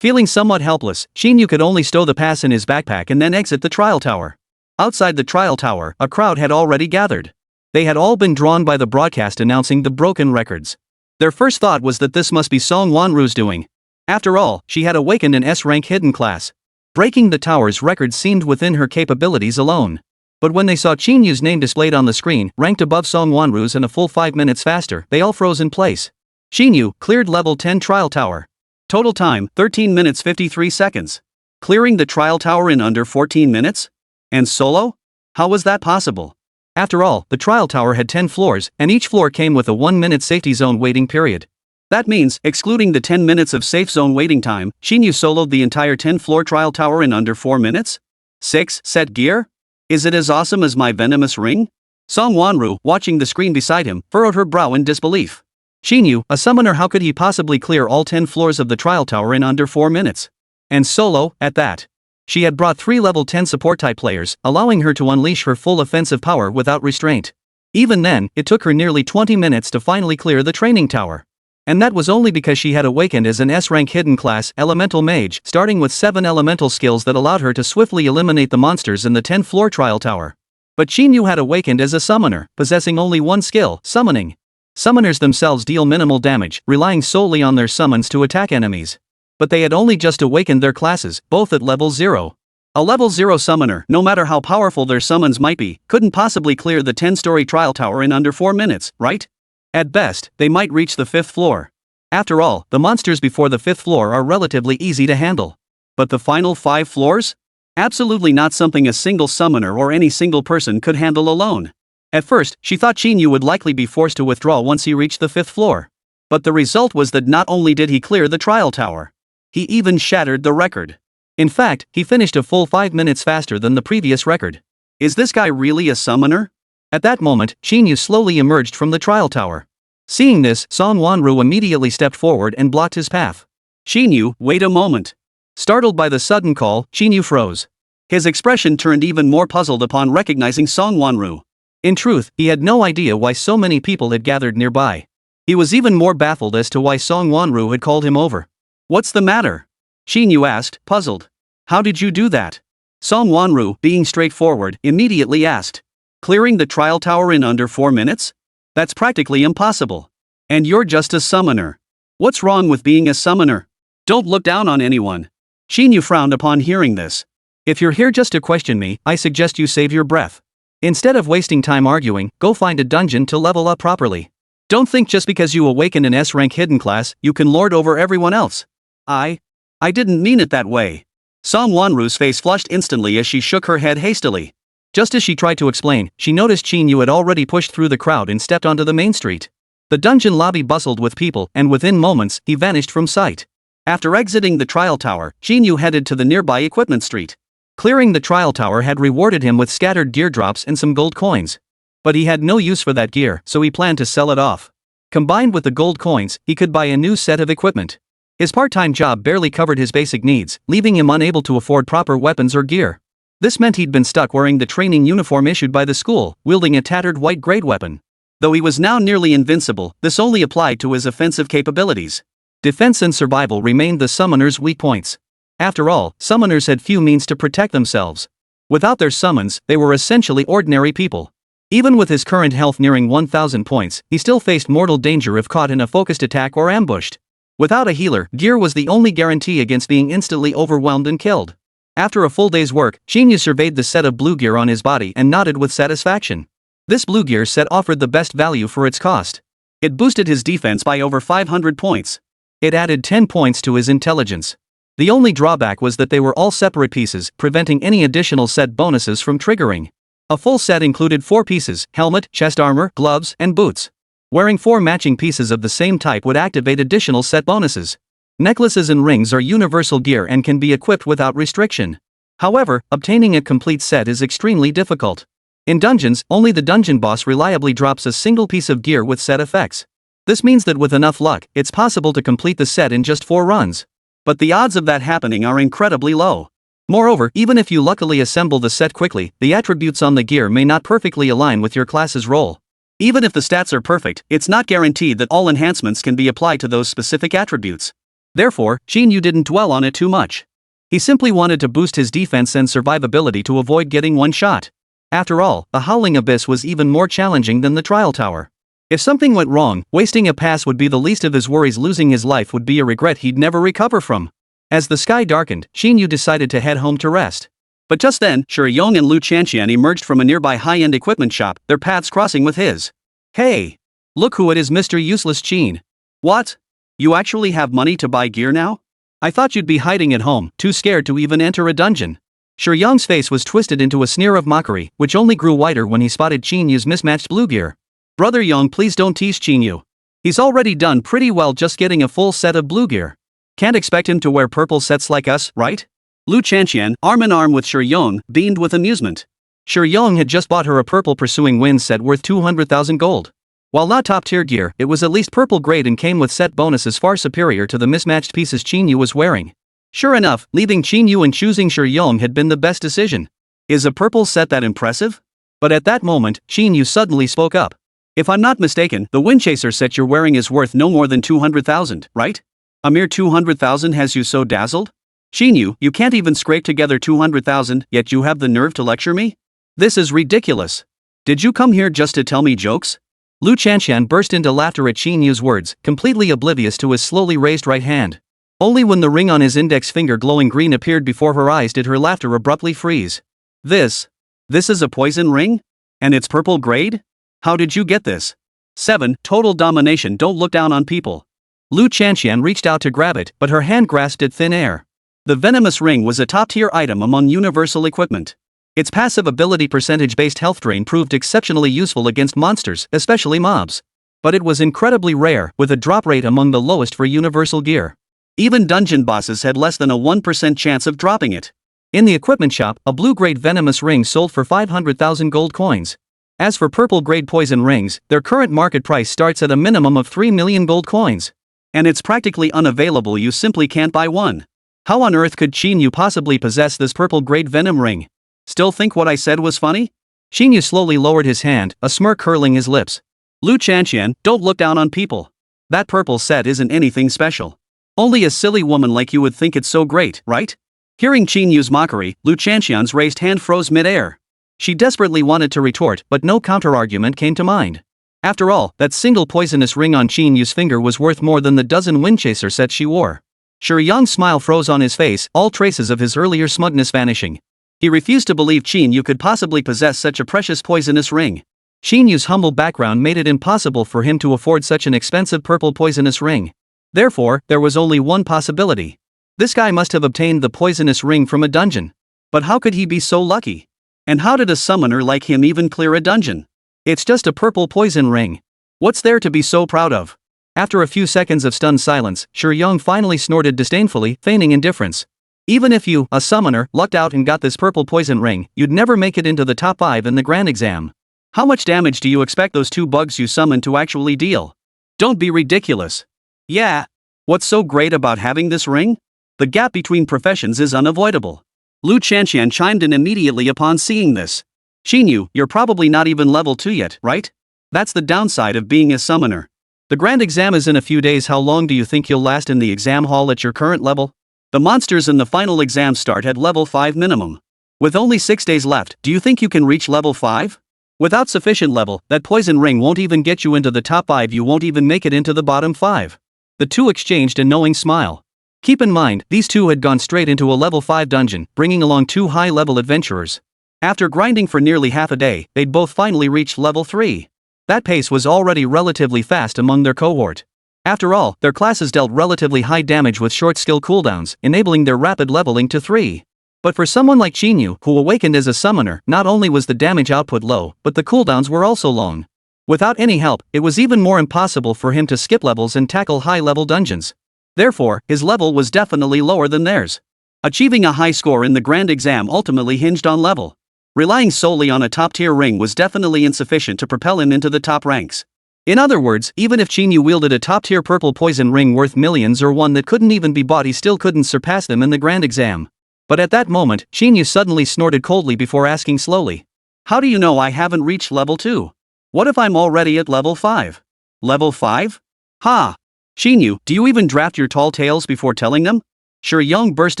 Speaker 1: Feeling somewhat helpless, Qín Yǔ could only stow the pass in his backpack and then exit the trial tower. Outside the trial tower, a crowd had already gathered. They had all been drawn by the broadcast announcing the broken records. Their first thought was that this must be Song Wanru's doing. After all, she had awakened an S-rank hidden class. Breaking the tower's record seemed within her capabilities alone. But when they saw Qín Yǔ's name displayed on the screen, ranked above Song Wanru's and a full 5 minutes faster, they all froze in place. Qín Yǔ cleared level 10 trial tower. Total time, 13 minutes 53 seconds. Clearing the trial tower in under 14 minutes? And solo? How was that possible? After all, the trial tower had 10 floors, and each floor came with a 1-minute safety zone waiting period. That means, excluding the 10 minutes of safe zone waiting time, Qín Yǔ soloed the entire 10-floor trial tower in under 4 minutes? 6. Set gear? Is it as awesome as my venomous ring? Song Wanru, watching the screen beside him, furrowed her brow in disbelief. Qín Yǔ, a summoner, how could he possibly clear all 10 floors of the trial tower in under 4 minutes? And solo, at that. She had brought 3 level 10 support-type players, allowing her to unleash her full offensive power without restraint. Even then, it took her nearly 20 minutes to finally clear the training tower. And that was only because she had awakened as an S-rank hidden class, Elemental Mage, starting with 7 elemental skills that allowed her to swiftly eliminate the monsters in the 10-floor trial tower. But Qín Yǔ had awakened as a summoner, possessing only 1 skill, summoning. Summoners themselves deal minimal damage, relying solely on their summons to attack enemies. But they had only just awakened their classes, both at level 0. A level 0 summoner, no matter how powerful their summons might be, couldn't possibly clear the 10-story trial tower in under 4 minutes, right? At best, they might reach the 5th floor. After all, the monsters before the 5th floor are relatively easy to handle. But the final 5 floors? Absolutely not something a single summoner or any single person could handle alone. At first, she thought Qín Yǔ would likely be forced to withdraw once he reached the 5th floor. But the result was that not only did he clear the trial tower, he even shattered the record. In fact, he finished a full 5 minutes faster than the previous record. Is this guy really a summoner? At that moment, Qín Yǔ slowly emerged from the trial tower. Seeing this, Sunmmary immediately stepped forward and blocked his path. Qín Yǔ, wait a moment. Startled by the sudden call, Qín Yǔ froze. His expression turned even more puzzled upon recognizing Sunmmary. In truth, he had no idea why so many people had gathered nearby. He was even more baffled as to why Sunmmary had called him over. What's the matter? Qín Yǔ asked, puzzled. How did you do that? Sunmmary, being straightforward, immediately asked. Clearing the trial tower in under 4 minutes? That's practically impossible. And you're just a summoner. What's wrong with being a summoner? Don't look down on anyone. Qín Yǔ frowned upon hearing this. If you're here just to question me, I suggest you save your breath. Instead of wasting time arguing, go find a dungeon to level up properly. Don't think just because you awaken an S-rank hidden class, you can lord over everyone else. I didn't mean it that way. Sunmwary's face flushed instantly as she shook her head hastily. Just as she tried to explain, she noticed Qín Yǔ had already pushed through the crowd and stepped onto the main street. The dungeon lobby bustled with people, and within moments, he vanished from sight. After exiting the trial tower, Qín Yǔ headed to the nearby equipment street. Clearing the trial tower had rewarded him with scattered gear drops and some gold coins. But he had no use for that gear, so he planned to sell it off. Combined with the gold coins, he could buy a new set of equipment. His part-time job barely covered his basic needs, leaving him unable to afford proper weapons or gear. This meant he'd been stuck wearing the training uniform issued by the school, wielding a tattered white-grade weapon. Though he was now nearly invincible, this only applied to his offensive capabilities. Defense and survival remained the summoner's weak points. After all, summoners had few means to protect themselves. Without their summons, they were essentially ordinary people. Even with his current health nearing 1,000 points, he still faced mortal danger if caught in a focused attack or ambushed. Without a healer, gear was the only guarantee against being instantly overwhelmed and killed. After a full day's work, Qín Yǔ surveyed the set of blue gear on his body and nodded with satisfaction. This blue gear set offered the best value for its cost. It boosted his defense by over 500 points. It added 10 points to his intelligence. The only drawback was that they were all separate pieces, preventing any additional set bonuses from triggering. A full set included 4 pieces: helmet, chest armor, gloves, and boots. Wearing 4 matching pieces of the same type would activate additional set bonuses. Necklaces and rings are universal gear and can be equipped without restriction. However, obtaining a complete set is extremely difficult. In dungeons, only the dungeon boss reliably drops a single piece of gear with set effects. This means that with enough luck, it's possible to complete the set in just 4 runs. But the odds of that happening are incredibly low. Moreover, even if you luckily assemble the set quickly, the attributes on the gear may not perfectly align with your class's role. Even if the stats are perfect, it's not guaranteed that all enhancements can be applied to those specific attributes. Therefore, Qín Yǔ didn't dwell on it too much. He simply wanted to boost his defense and survivability to avoid getting one shot. After all, the Howling Abyss was even more challenging than the trial tower. If something went wrong, wasting a pass would be the least of his worries. Losing his life would be a regret he'd never recover from. As the sky darkened, Qín Yǔ decided to head home to rest. But just then, Shuyong and Lu Chanqian emerged from a nearby high-end equipment shop, their paths crossing with his. Hey! Look who it is, Mr. Useless Qín. What? You actually have money to buy gear now? I thought you'd be hiding at home, too scared to even enter a dungeon. Shuyong's face was twisted into a sneer of mockery, which only grew wider when he spotted Qín Yǔ's mismatched blue gear. Brother Yong, please don't tease Qín Yǔ. He's already done pretty well just getting a full set of blue gear. Can't expect him to wear purple sets like us, right? Lu Chanqian, arm in arm with Shuyong, beamed with amusement. Shuyong had just bought her a purple Pursuing Wind set worth 200,000 gold. While not top-tier gear, it was at least purple grade and came with set bonuses far superior to the mismatched pieces Qín Yǔ was wearing. Sure enough, leaving Qín Yǔ and choosing Shuyong had been the best decision. Is a purple set that impressive? But at that moment, Qín Yǔ suddenly spoke up. If I'm not mistaken, the Windchaser set you're wearing is worth no more than 200,000, right? A mere 200,000 has you so dazzled? Qín Yǔ, you can't even scrape together 200,000, yet you have the nerve to lecture me? This is ridiculous. Did you come here just to tell me jokes? Lu Chanxian burst into laughter at Qín Yǔ's words, completely oblivious to his slowly raised right hand. Only when the ring on his index finger glowing green appeared before her eyes did her laughter abruptly freeze. This is a poison ring? And it's purple grade? How did you get this? 7. Total domination. Don't look down on people. Lu Chanxian reached out to grab it, but her hand grasped at thin air. The venomous ring was a top-tier item among universal equipment. Its passive ability percentage-based health drain proved exceptionally useful against monsters, especially mobs. But it was incredibly rare, with a drop rate among the lowest for universal gear. Even dungeon bosses had less than a 1% chance of dropping it. In the equipment shop, a blue-grade venomous ring sold for 500,000 gold coins. As for purple-grade poison rings, their current market price starts at a minimum of 3 million gold coins. And it's practically unavailable, you simply can't buy one. How on earth could Qín Yǔ possibly possess this purple-grade venom ring? Still think what I said was funny? Qín Yǔ slowly lowered his hand, a smirk curling his lips. Lu Chanxian, don't look down on people. That purple set isn't anything special. Only a silly woman like you would think it's so great, right? Hearing Qín Yǔ's mockery, Lu Chanxian's raised hand froze mid-air. She desperately wanted to retort, but no counter-argument came to mind. After all, that single poisonous ring on Qín Yǔ's finger was worth more than the dozen Windchaser sets she wore. Young's smile froze on his face, all traces of his earlier smugness vanishing. He refused to believe Qín Yǔ could possibly possess such a precious poisonous ring. Qín Yǔ's humble background made it impossible for him to afford such an expensive purple poisonous ring. Therefore, there was only one possibility. This guy must have obtained the poisonous ring from a dungeon. But how could he be so lucky? And how did a summoner like him even clear a dungeon? It's just a purple poison ring. What's there to be so proud of? After a few seconds of stunned silence, Young finally snorted disdainfully, feigning indifference. Even if you, a summoner, lucked out and got this purple poison ring, you'd never make it into the top 5 in the grand exam. How much damage do you expect those 2 bugs you summoned to actually deal? Don't be ridiculous. Yeah. What's so great about having this ring? The gap between professions is unavoidable. Lu Chanxian chimed in immediately upon seeing this. Qín Yǔ, you're probably not even level 2 yet, right? That's the downside of being a summoner. The grand exam is in a few days. How long do you think you'll last in the exam hall at your current level? The monsters in the final exam start at level 5 minimum. With only 6 days left, do you think you can reach level 5? Without sufficient level, that poison ring won't even get you into the top 5. You won't even make it into the bottom 5. The two exchanged a knowing smile. Keep in mind, these two had gone straight into a level 5 dungeon, bringing along 2 high-level adventurers. After grinding for nearly half a day, they'd both finally reached level 3. That pace was already relatively fast among their cohort. After all, their classes dealt relatively high damage with short skill cooldowns, enabling their rapid leveling to 3. But for someone like Qín Yǔ, who awakened as a summoner, not only was the damage output low, but the cooldowns were also long. Without any help, it was even more impossible for him to skip levels and tackle high-level dungeons. Therefore, his level was definitely lower than theirs. Achieving a high score in the grand exam ultimately hinged on level. Relying solely on a top-tier ring was definitely insufficient to propel him into the top ranks. In other words, even if Qín Yǔ wielded a top-tier purple poison ring worth millions or one that couldn't even be bought, he still couldn't surpass them in the grand exam. But at that moment, Qín Yǔ suddenly snorted coldly before asking slowly, "How do you know I haven't reached level 2? What if I'm already at level 5? Level 5? Ha! Qín Yǔ, do you even draft your tall tales before telling them?" Young burst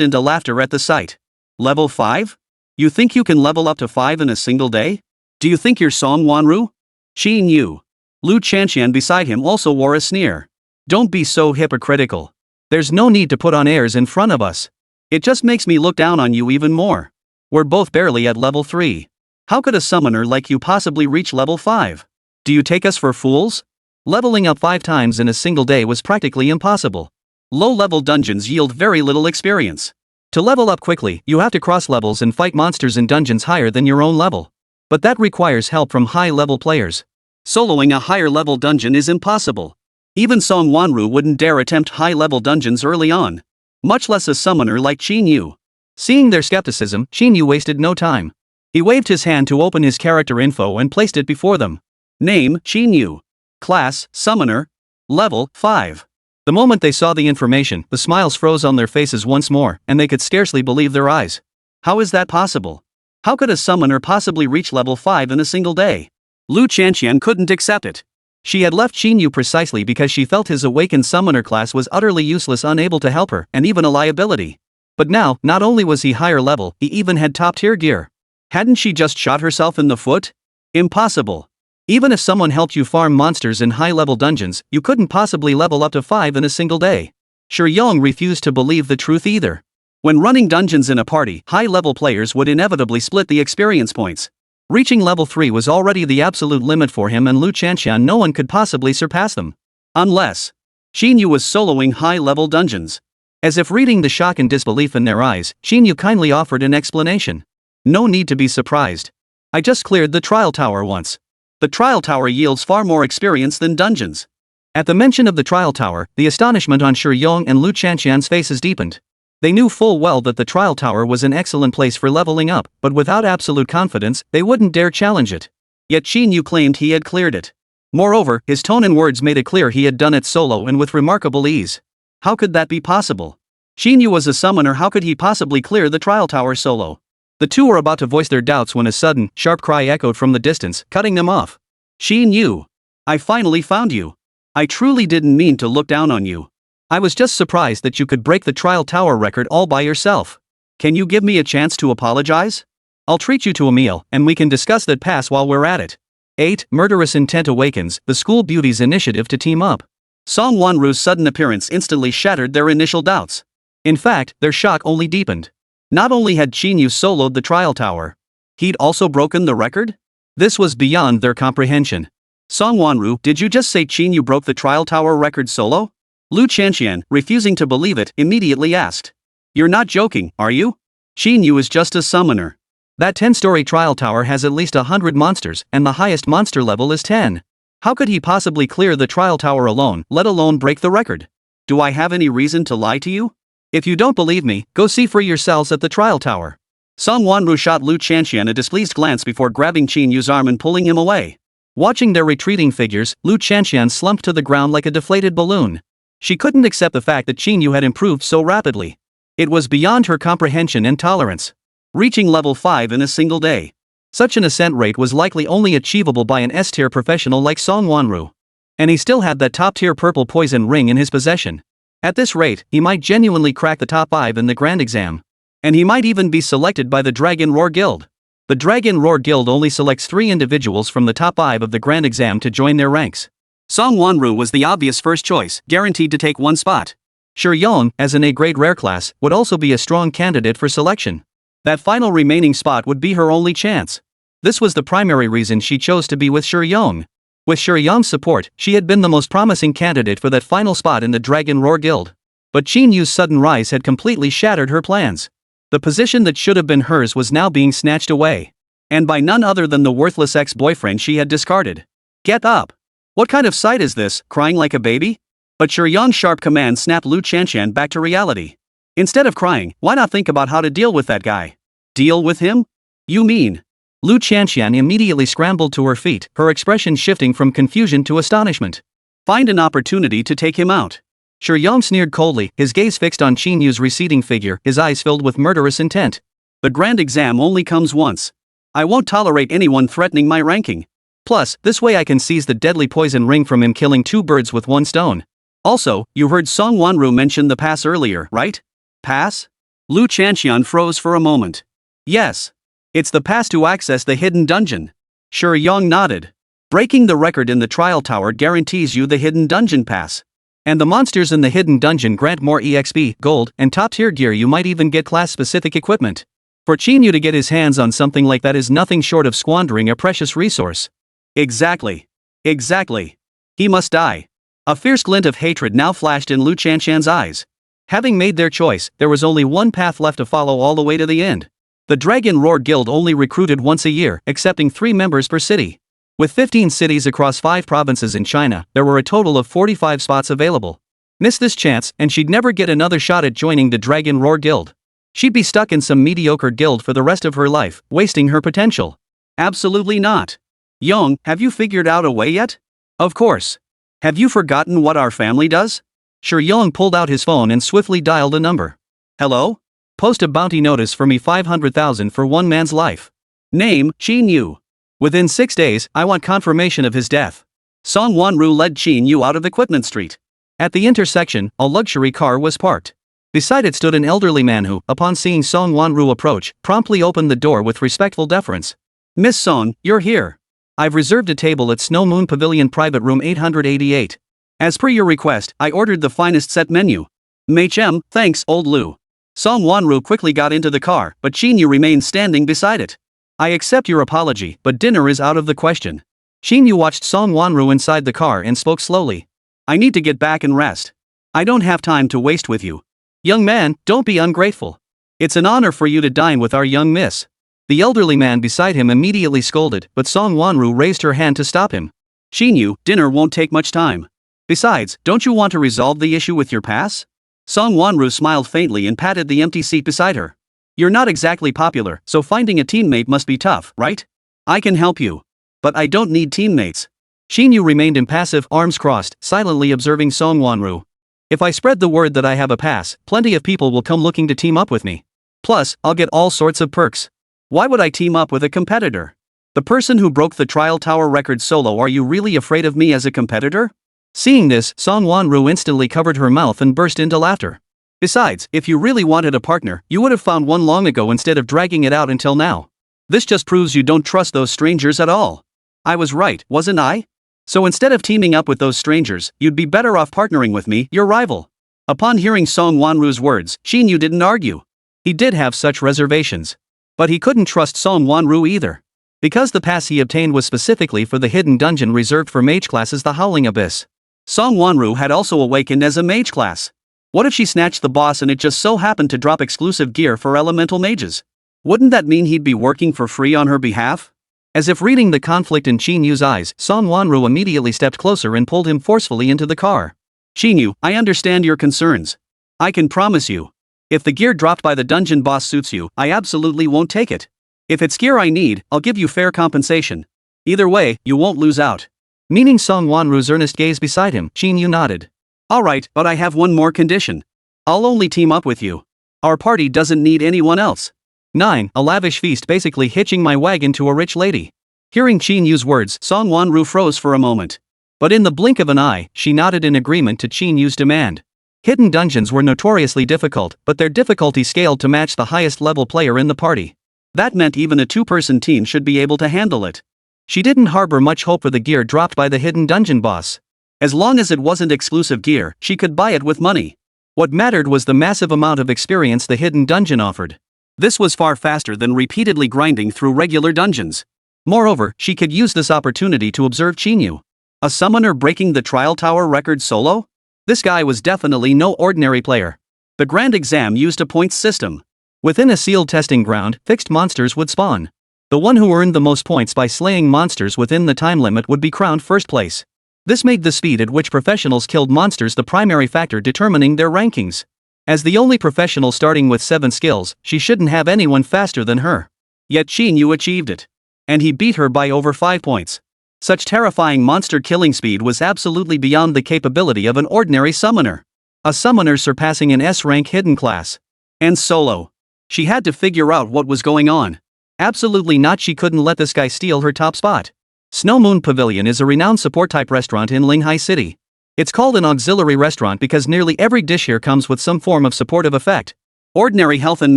Speaker 1: into laughter at the sight. Level 5? You think you can level up to 5 in a single day? Do you think you're Song Wanru? Qín Yǔ. Lu Chanxian beside him also wore a sneer. Don't be so hypocritical. There's no need to put on airs in front of us. It just makes me look down on you even more. We're both barely at level 3. How could a summoner like you possibly reach level 5? Do you take us for fools? Leveling up 5 times in a single day was practically impossible. Low-level dungeons yield very little experience. To level up quickly, you have to cross levels and fight monsters in dungeons higher than your own level. But that requires help from high-level players. Soloing a higher-level dungeon is impossible. Even Song Wanru wouldn't dare attempt high-level dungeons early on. Much less a summoner like Qín Yǔ. Seeing their skepticism, Qín Yǔ wasted no time. He waved his hand to open his character info and placed it before them. Name, Qín Yǔ. Class, Summoner. Level, 5. The moment they saw the information, the smiles froze on their faces once more, and they could scarcely believe their eyes. How is that possible? How could a summoner possibly reach level 5 in a single day? Lu Chanxian couldn't accept it. She had left Qín Yǔ precisely because she felt his awakened summoner class was utterly useless, unable to help her, and even a liability. But now, not only was he higher level, he even had top-tier gear. Hadn't she just shot herself in the foot? Impossible. Even if someone helped you farm monsters in high-level dungeons, you couldn't possibly level up to 5 in a single day. Yong refused to believe the truth either. When running dungeons in a party, high-level players would inevitably split the experience points. Reaching level 3 was already the absolute limit for him, and Lu Chanxian no one could possibly surpass them. Unless Qín Yǔ was soloing high-level dungeons. As if reading the shock and disbelief in their eyes, Qín Yǔ kindly offered an explanation. No need to be surprised. I just cleared the trial tower once. The trial tower yields far more experience than dungeons. At the mention of the trial tower, the astonishment on Yong and Lu Chanxian's faces deepened. They knew full well that the trial tower was an excellent place for leveling up, but without absolute confidence, they wouldn't dare challenge it. Yet Qín Yǔ claimed he had cleared it. Moreover, his tone and words made it clear he had done it solo and with remarkable ease. How could that be possible? Qín Yǔ was a summoner, how could he possibly clear the trial tower solo? The two were about to voice their doubts when a sudden, sharp cry echoed from the distance, cutting them off. Qín Yǔ! I finally found you! I truly didn't mean to look down on you. I was just surprised that you could break the trial tower record all by yourself. Can you give me a chance to apologize? I'll treat you to a meal, and we can discuss that pass while we're at it. 8. Murderous intent awakens, the school beauty's initiative to team up. Song Wanru's sudden appearance instantly shattered their initial doubts. In fact, their shock only deepened. Not only had Qín Yǔ soloed the trial tower, he'd also broken the record? This was beyond their comprehension. Song Wanru, did you just say Qín Yǔ broke the trial tower record solo? Lu Chanxian, refusing to believe it, immediately asked. You're not joking, are you? Qín Yǔ is just a summoner. That 10-story trial tower has at least 100 monsters, and the highest monster level is 10. How could he possibly clear the trial tower alone, let alone break the record? Do I have any reason to lie to you? If you don't believe me, go see for yourselves at the trial tower. Song Wanru shot Lu Chanxian a displeased glance before grabbing Qín Yǔ's arm and pulling him away. Watching their retreating figures, Lu Chanxian slumped to the ground like a deflated balloon. She couldn't accept the fact that Qín Yǔ had improved so rapidly. It was beyond her comprehension and tolerance. Reaching level 5 in a single day. Such an ascent rate was likely only achievable by an S-tier professional like Song Wanru. And he still had that top-tier purple poison ring in his possession. At this rate, he might genuinely crack the top 5 in the grand exam. And he might even be selected by the Dragon Roar Guild. The Dragon Roar Guild only selects 3 individuals from the top 5 of the grand exam to join their ranks. Song Wanru was the obvious first choice, guaranteed to take one spot. Yong, as an A-grade rare class, would also be a strong candidate for selection. That final remaining spot would be her only chance. This was the primary reason she chose to be with Yong. With Yong's support, she had been the most promising candidate for that final spot in the Dragon Roar Guild. But Qín Yǔ's sudden rise had completely shattered her plans. The position that should have been hers was now being snatched away. And by none other than the worthless ex-boyfriend she had discarded. Get up! What kind of sight is this, crying like a baby? But Yong's sharp command snapped Lu Chanxian back to reality. Instead of crying, why not think about how to deal with that guy? Deal with him? You mean? Lu Chanxian immediately scrambled to her feet, her expression shifting from confusion to astonishment. Find an opportunity to take him out. Yong sneered coldly, his gaze fixed on Qín Yǔ's receding figure, his eyes filled with murderous intent. The grand exam only comes once. I won't tolerate anyone threatening my ranking. Plus, this way I can seize the deadly poison ring from him, killing 2 birds with 1 stone. Also, you heard Song Wanru mention the pass earlier, right? Pass? Lu Chanxian froze for a moment. Yes. It's the pass to access the hidden dungeon. Yong nodded. Breaking the record in the trial tower guarantees you the hidden dungeon pass. And the monsters in the hidden dungeon grant more EXP, gold, and top-tier gear. You might even get class-specific equipment. For Qín Yǔ to get his hands on something like that is nothing short of squandering a precious resource. Exactly. Exactly. He must die. A fierce glint of hatred now flashed in Lu Chanxian's eyes. Having made their choice, there was only one path left to follow all the way to the end. The Dragon Roar Guild only recruited once a year, accepting 3 members per city. With 15 cities across 5 provinces in China, there were a total of 45 spots available. Miss this chance, and she'd never get another shot at joining the Dragon Roar Guild. She'd be stuck in some mediocre guild for the rest of her life, wasting her potential. Absolutely not. Yong, have you figured out a way yet? Of course. Have you forgotten what our family does? Yong pulled out his phone and swiftly dialed a number. Hello? Post a bounty notice for me, 500,000 for one man's life. Name, Qín Yǔ. Within 6 days, I want confirmation of his death. Song Wanru led Qín Yǔ out of Equipment Street. At the intersection, a luxury car was parked. Beside it stood an elderly man who, upon seeing Song Wanru approach, promptly opened the door with respectful deference. Miss Song, you're here. I've reserved a table at Snow Moon Pavilion Private Room 888. As per your request, I ordered the finest set menu. MHM, thanks, old Lu. Song Wanru quickly got into the car, but Qín Yǔ remained standing beside it. I accept your apology, but dinner is out of the question. Qín Yǔ watched Song Wanru inside the car and spoke slowly. I need to get back and rest. I don't have time to waste with you. Young man, don't be ungrateful. It's an honor for you to dine with our young miss. The elderly man beside him immediately scolded, but Song Wanru raised her hand to stop him. Qín Yǔ, dinner won't take much time. Besides, don't you want to resolve the issue with your pass? Song Wanru smiled faintly and patted the empty seat beside her. You're not exactly popular, so finding a teammate must be tough, right? I can help you. But I don't need teammates. Qín Yǔ remained impassive, arms crossed, silently observing Song Wanru. If I spread the word that I have a pass, plenty of people will come looking to team up with me. Plus, I'll get all sorts of perks. Why would I team up with a competitor? The person who broke the Trial Tower record solo. Are you really afraid of me as a competitor? Seeing this, Song Wanru instantly covered her mouth and burst into laughter. Besides, if you really wanted a partner, you would have found one long ago instead of dragging it out until now. This just proves you don't trust those strangers at all. I was right, wasn't I? So instead of teaming up with those strangers, you'd be better off partnering with me, your rival. Upon hearing Song Wanru's words, Qín Yǔ didn't argue. He did have such reservations. But he couldn't trust Song Wanru either. Because the pass he obtained was specifically for the hidden dungeon reserved for mage classes, the Howling Abyss. Song Wanru had also awakened as a mage class. What if she snatched the boss and it just so happened to drop exclusive gear for elemental mages? Wouldn't that mean he'd be working for free on her behalf? As if reading the conflict in Qín Yǔ's eyes, Song Wanru immediately stepped closer and pulled him forcefully into the car. Qín Yǔ, I understand your concerns. I can promise you. If the gear dropped by the dungeon boss suits you, I absolutely won't take it. If it's gear I need, I'll give you fair compensation. Either way, you won't lose out. Meaning Song Wanru's earnest gaze beside him, Qín Yǔ nodded. Alright, but I have one more condition. I'll only team up with you. Our party doesn't need anyone else. 9. A lavish feast, basically hitching my wagon to a rich lady. Hearing Qín Yǔ's words, Song Wanru froze for a moment. But in the blink of an eye, she nodded in agreement to Qín Yǔ's demand. Hidden dungeons were notoriously difficult, but their difficulty scaled to match the highest level player in the party. That meant even a two-person team should be able to handle it. She didn't harbor much hope for the gear dropped by the hidden dungeon boss. As long as it wasn't exclusive gear, she could buy it with money. What mattered was the massive amount of experience the hidden dungeon offered. This was far faster than repeatedly grinding through regular dungeons. Moreover, she could use this opportunity to observe Qín Yǔ. A summoner breaking the Trial Tower record solo? This guy was definitely no ordinary player. The grand exam used a points system. Within a sealed testing ground, fixed monsters would spawn. The one who earned the most points by slaying monsters within the time limit would be crowned first place. This made the speed at which professionals killed monsters the primary factor determining their rankings. As the only professional starting with 7 skills, she shouldn't have anyone faster than her. Yet Qín Yǔ achieved it. And he beat her by over 5 points. Such terrifying monster killing speed was absolutely beyond the capability of an ordinary summoner. A summoner surpassing an S-rank hidden class. And solo. She had to figure out what was going on. Absolutely not, she couldn't let this guy steal her top spot. Snow Moon Pavilion is a renowned support-type restaurant in Linghai City. It's called an auxiliary restaurant because nearly every dish here comes with some form of supportive effect. Ordinary health and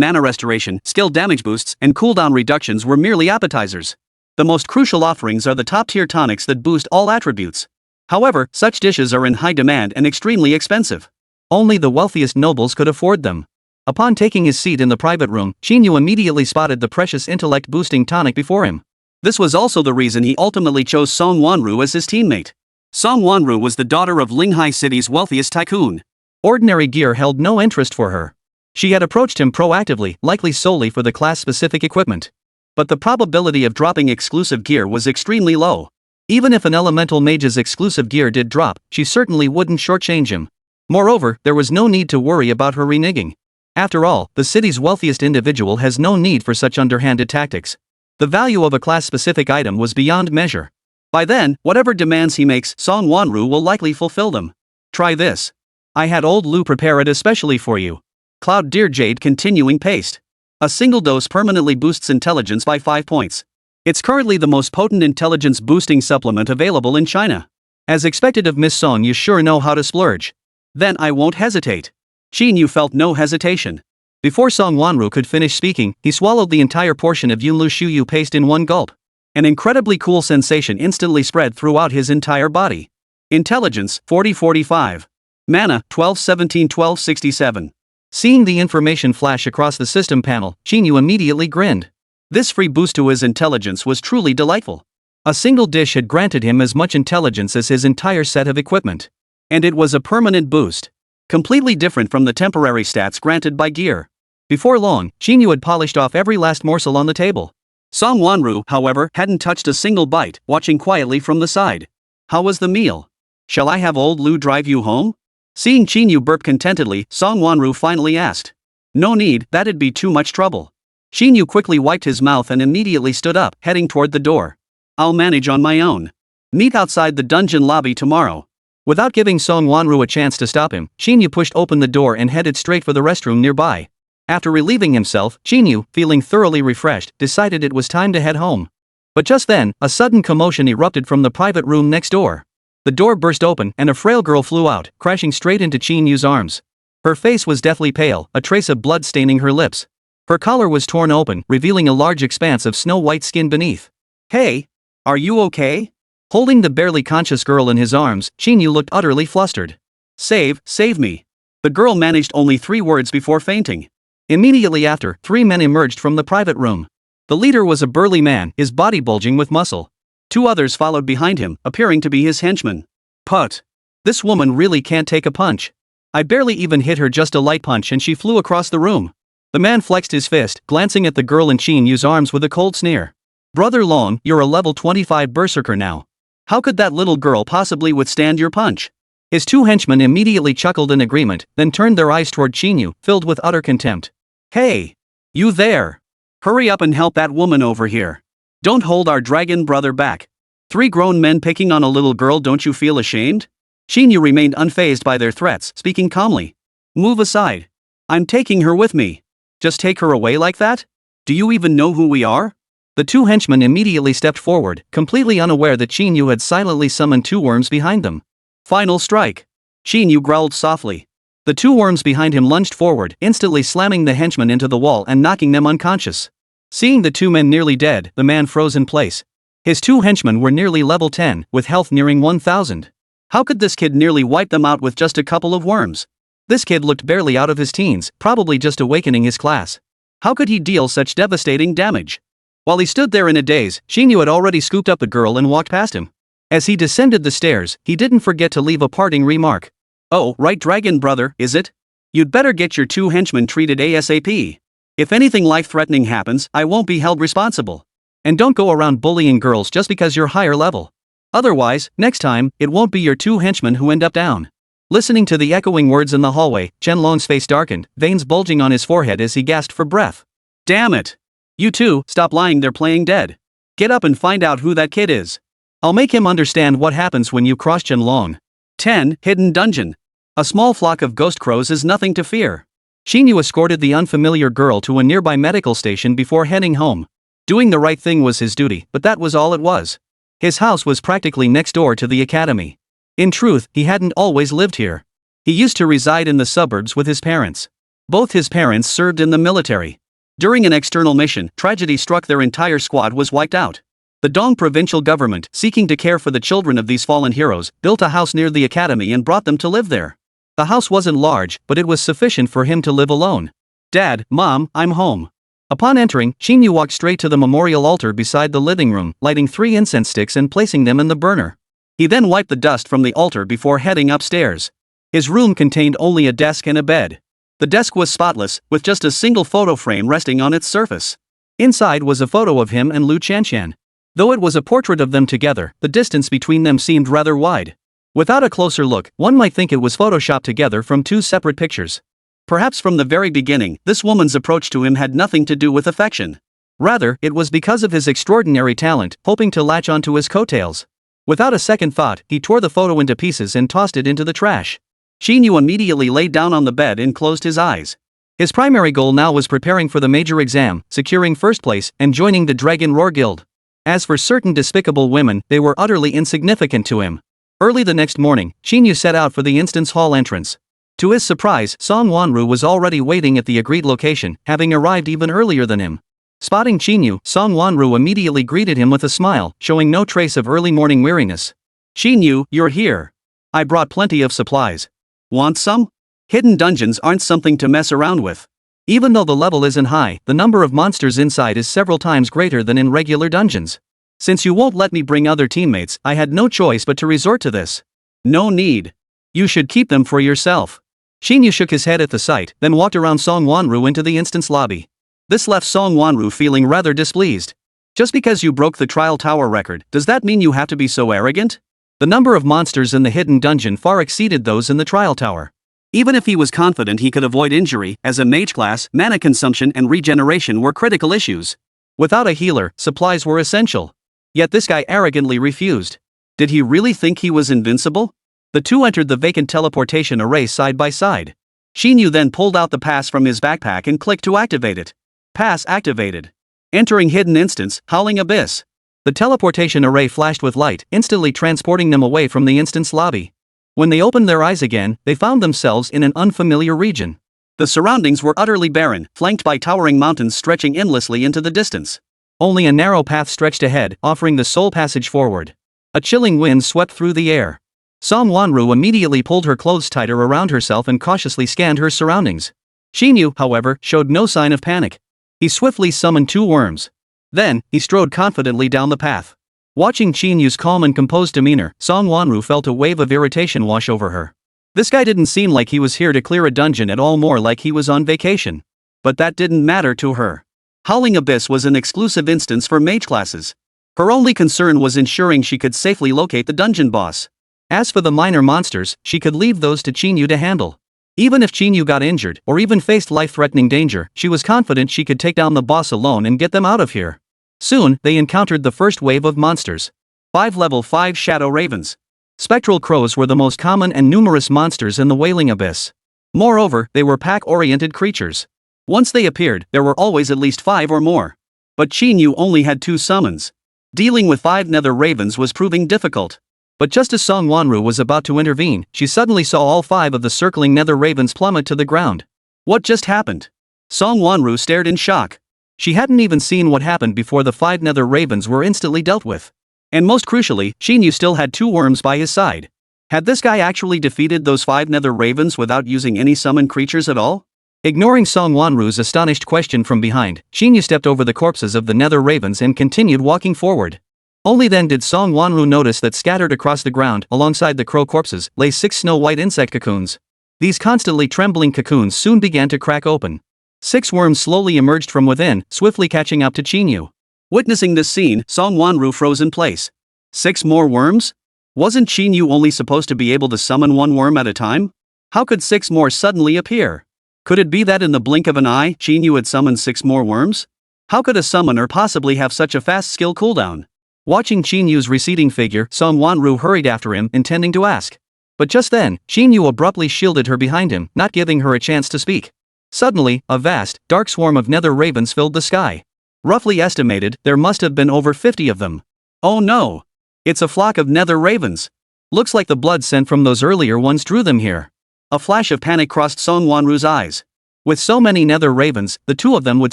Speaker 1: mana restoration, skill damage boosts, and cooldown reductions were merely appetizers. The most crucial offerings are the top-tier tonics that boost all attributes. However, such dishes are in high demand and extremely expensive. Only the wealthiest nobles could afford them. Upon taking his seat in the private room, Qín Yǔ immediately spotted the precious intellect-boosting tonic before him. This was also the reason he ultimately chose Song Wanru as his teammate. Song Wanru was the daughter of Linghai City's wealthiest tycoon. Ordinary gear held no interest for her. She had approached him proactively, likely solely for the class-specific equipment. But the probability of dropping exclusive gear was extremely low. Even if an elemental mage's exclusive gear did drop, she certainly wouldn't shortchange him. Moreover, there was no need to worry about her reneging. After all, the city's wealthiest individual has no need for such underhanded tactics. The value of a class-specific item was beyond measure. By then, whatever demands he makes, Song Wanru will likely fulfill them. Try this. I had old Lu prepare it especially for you. Cloud Deer Jade Continuing Paste. A single dose permanently boosts intelligence by 5 points. It's currently the most potent intelligence-boosting supplement available in China. As expected of Miss Song, you sure know how to splurge. Then I won't hesitate. Qín Yǔ felt no hesitation. Before Song Wanru could finish speaking, he swallowed the entire portion of Yunlu Shuyu paste in one gulp. An incredibly cool sensation instantly spread throughout his entire body. Intelligence 40-45. Mana 12-17-12-67. Seeing the information flash across the system panel, Qín Yǔ immediately grinned. This free boost to his intelligence was truly delightful. A single dish had granted him as much intelligence as his entire set of equipment. And it was a permanent boost. Completely different from the temporary stats granted by gear. Before long, Qín Yǔ had polished off every last morsel on the table. Song Wanru, however, hadn't touched a single bite, watching quietly from the side. How was the meal? Shall I have old Lu drive you home? Seeing Qín Yǔ burp contentedly, Song Wanru finally asked. No need, that'd be too much trouble. Qín Yǔ quickly wiped his mouth and immediately stood up, heading toward the door. I'll manage on my own. Meet outside the dungeon lobby tomorrow. Without giving Song Wanru a chance to stop him, Qín Yǔ pushed open the door and headed straight for the restroom nearby. After relieving himself, Qín Yǔ, feeling thoroughly refreshed, decided it was time to head home. But just then, a sudden commotion erupted from the private room next door. The door burst open and a frail girl flew out, crashing straight into Qín Yǔ's arms. Her face was deathly pale, a trace of blood staining her lips. Her collar was torn open, revealing a large expanse of snow-white skin beneath. Hey! Are you okay? Holding the barely conscious girl in his arms, Qín Yǔ looked utterly flustered. Save me. The girl managed only 3 words before fainting. Immediately after, 3 men emerged from the private room. The leader was a burly man, his body bulging with muscle. 2 others followed behind him, appearing to be his henchmen. Put. This woman really can't take a punch. I barely even hit her, just a light punch, and she flew across the room. The man flexed his fist, glancing at the girl in Qín Yǔ's arms with a cold sneer. Brother Long, you're a level 25 berserker now. How could that little girl possibly withstand your punch? His 2 henchmen immediately chuckled in agreement, then turned their eyes toward Qín Yǔ, filled with utter contempt. Hey! You there! Hurry up and help that woman over here. Don't hold our dragon brother back. 3 grown men picking on a little girl, don't you feel ashamed? Qín Yǔ remained unfazed by their threats, speaking calmly. Move aside. I'm taking her with me. Just take her away like that? Do you even know who we are? The 2 henchmen immediately stepped forward, completely unaware that Qín Yǔ had silently summoned 2 worms behind them. Final strike. Qín Yǔ growled softly. The 2 worms behind him lunged forward, instantly slamming the henchmen into the wall and knocking them unconscious. Seeing the 2 men nearly dead, the man froze in place. His 2 henchmen were nearly level 10, with health nearing 1000. How could this kid nearly wipe them out with just a couple of worms? This kid looked barely out of his teens, probably just awakening his class. How could he deal such devastating damage? While he stood there in a daze, Qín Yǔ had already scooped up the girl and walked past him. As he descended the stairs, he didn't forget to leave a parting remark. Oh, right, dragon brother, is it? You'd better get your 2 henchmen treated ASAP. If anything life-threatening happens, I won't be held responsible. And don't go around bullying girls just because you're higher level. Otherwise, next time, it won't be your 2 henchmen who end up down. Listening to the echoing words in the hallway, Qianlong's face darkened, veins bulging on his forehead as he gasped for breath. Damn it! You 2, stop lying, they're playing dead. Get up and find out who that kid is. I'll make him understand what happens when you cross Qianlong. 10. Hidden Dungeon. A small flock of ghost crows is nothing to fear. Qín Yǔ escorted the unfamiliar girl to a nearby medical station before heading home. Doing the right thing was his duty, but that was all it was. His house was practically next door to the academy. In truth, he hadn't always lived here. He used to reside in the suburbs with his parents. Both his parents served in the military. During an external mission, tragedy struck, their entire squad was wiped out. The Dong provincial government, seeking to care for the children of these fallen heroes, built a house near the academy and brought them to live there. The house wasn't large, but it was sufficient for him to live alone. Dad, Mom, I'm home. Upon entering, Qín Yǔ walked straight to the memorial altar beside the living room, lighting 3 incense sticks and placing them in the burner. He then wiped the dust from the altar before heading upstairs. His room contained only a desk and a bed. The desk was spotless, with just a single photo frame resting on its surface. Inside was a photo of him and Lu Qianshan. Though it was a portrait of them together, the distance between them seemed rather wide. Without a closer look, one might think it was photoshopped together from 2 separate pictures. Perhaps from the very beginning, this woman's approach to him had nothing to do with affection. Rather, it was because of his extraordinary talent, hoping to latch onto his coattails. Without a second thought, he tore the photo into pieces and tossed it into the trash. Qín Yǔ immediately lay down on the bed and closed his eyes. His primary goal now was preparing for the major exam, securing first place, and joining the Dragon Roar Guild. As for certain despicable women, they were utterly insignificant to him. Early the next morning, Qín Yǔ set out for the instance hall entrance. To his surprise, Song Wanru was already waiting at the agreed location, having arrived even earlier than him. Spotting Qín Yǔ, Song Wanru immediately greeted him with a smile, showing no trace of early morning weariness. "Qín Yǔ, you're here. I brought plenty of supplies. Want some?" Hidden dungeons aren't something to mess around with. Even though the level isn't high, the number of monsters inside is several times greater than in regular dungeons. Since you won't let me bring other teammates, I had no choice but to resort to this. No need. You should keep them for yourself. Qín Yǔ shook his head at the sight, then walked around Song Wanru into the instance lobby. This left Song Wanru feeling rather displeased. Just because you broke the trial tower record, does that mean you have to be so arrogant? The number of monsters in the hidden dungeon far exceeded those in the trial tower. Even if he was confident he could avoid injury, as a mage class, mana consumption and regeneration were critical issues. Without a healer, supplies were essential. Yet this guy arrogantly refused. Did he really think he was invincible? The two entered the vacant teleportation array side by side. Qín Yǔ then pulled out the pass from his backpack and clicked to activate it. Pass activated. Entering hidden instance, Howling Abyss. The teleportation array flashed with light, instantly transporting them away from the instance lobby. When they opened their eyes again, they found themselves in an unfamiliar region. The surroundings were utterly barren, flanked by towering mountains stretching endlessly into the distance. Only a narrow path stretched ahead, offering the sole passage forward. A chilling wind swept through the air. Song Wanru immediately pulled her clothes tighter around herself and cautiously scanned her surroundings. Qín Yǔ, however, showed no sign of panic. He swiftly summoned 2 worms. Then, he strode confidently down the path. Watching Qín Yǔ's calm and composed demeanor, Song Wanru felt a wave of irritation wash over her. This guy didn't seem like he was here to clear a dungeon at all, more like he was on vacation. But that didn't matter to her. Howling Abyss was an exclusive instance for mage classes. Her only concern was ensuring she could safely locate the dungeon boss. As for the minor monsters, she could leave those to Qín Yǔ to handle. Even if Qín Yǔ got injured, or even faced life-threatening danger, she was confident she could take down the boss alone and get them out of here. Soon, they encountered the first wave of monsters. 5 level 5 shadow ravens. Spectral crows were the most common and numerous monsters in the Wailing Abyss. Moreover, they were pack-oriented creatures. Once they appeared, there were always at least 5 or more. But Qín Yǔ only had 2 summons. Dealing with 5 nether ravens was proving difficult. But just as Song Wanru was about to intervene, she suddenly saw all 5 of the circling nether ravens plummet to the ground. What just happened? Song Wanru stared in shock. She hadn't even seen what happened before the 5 nether ravens were instantly dealt with. And most crucially, Qín Yǔ still had 2 worms by his side. Had this guy actually defeated those 5 nether ravens without using any summoned creatures at all? Ignoring Song Wanru's astonished question from behind, Qín Yǔ stepped over the corpses of the nether ravens and continued walking forward. Only then did Song Wanru notice that scattered across the ground, alongside the crow corpses, lay 6 snow-white insect cocoons. These constantly trembling cocoons soon began to crack open. 6 worms slowly emerged from within, swiftly catching up to Qín Yǔ. Witnessing this scene, Song Wanru froze in place. 6 more worms? Wasn't Qín Yǔ only supposed to be able to summon 1 worm at a time? How could 6 more suddenly appear? Could it be that in the blink of an eye, Qín Yǔ had summoned 6 more worms? How could a summoner possibly have such a fast skill cooldown? Watching Qín Yǔ's receding figure, Song Wanru hurried after him, intending to ask. But just then, Qín Yǔ abruptly shielded her behind him, not giving her a chance to speak. Suddenly, a vast, dark swarm of nether ravens filled the sky. Roughly estimated, there must have been over 50 of them. Oh no! It's a flock of nether ravens. Looks like the blood sent from those earlier ones drew them here. A flash of panic crossed Song Wanru's eyes. With so many nether ravens, the 2 of them would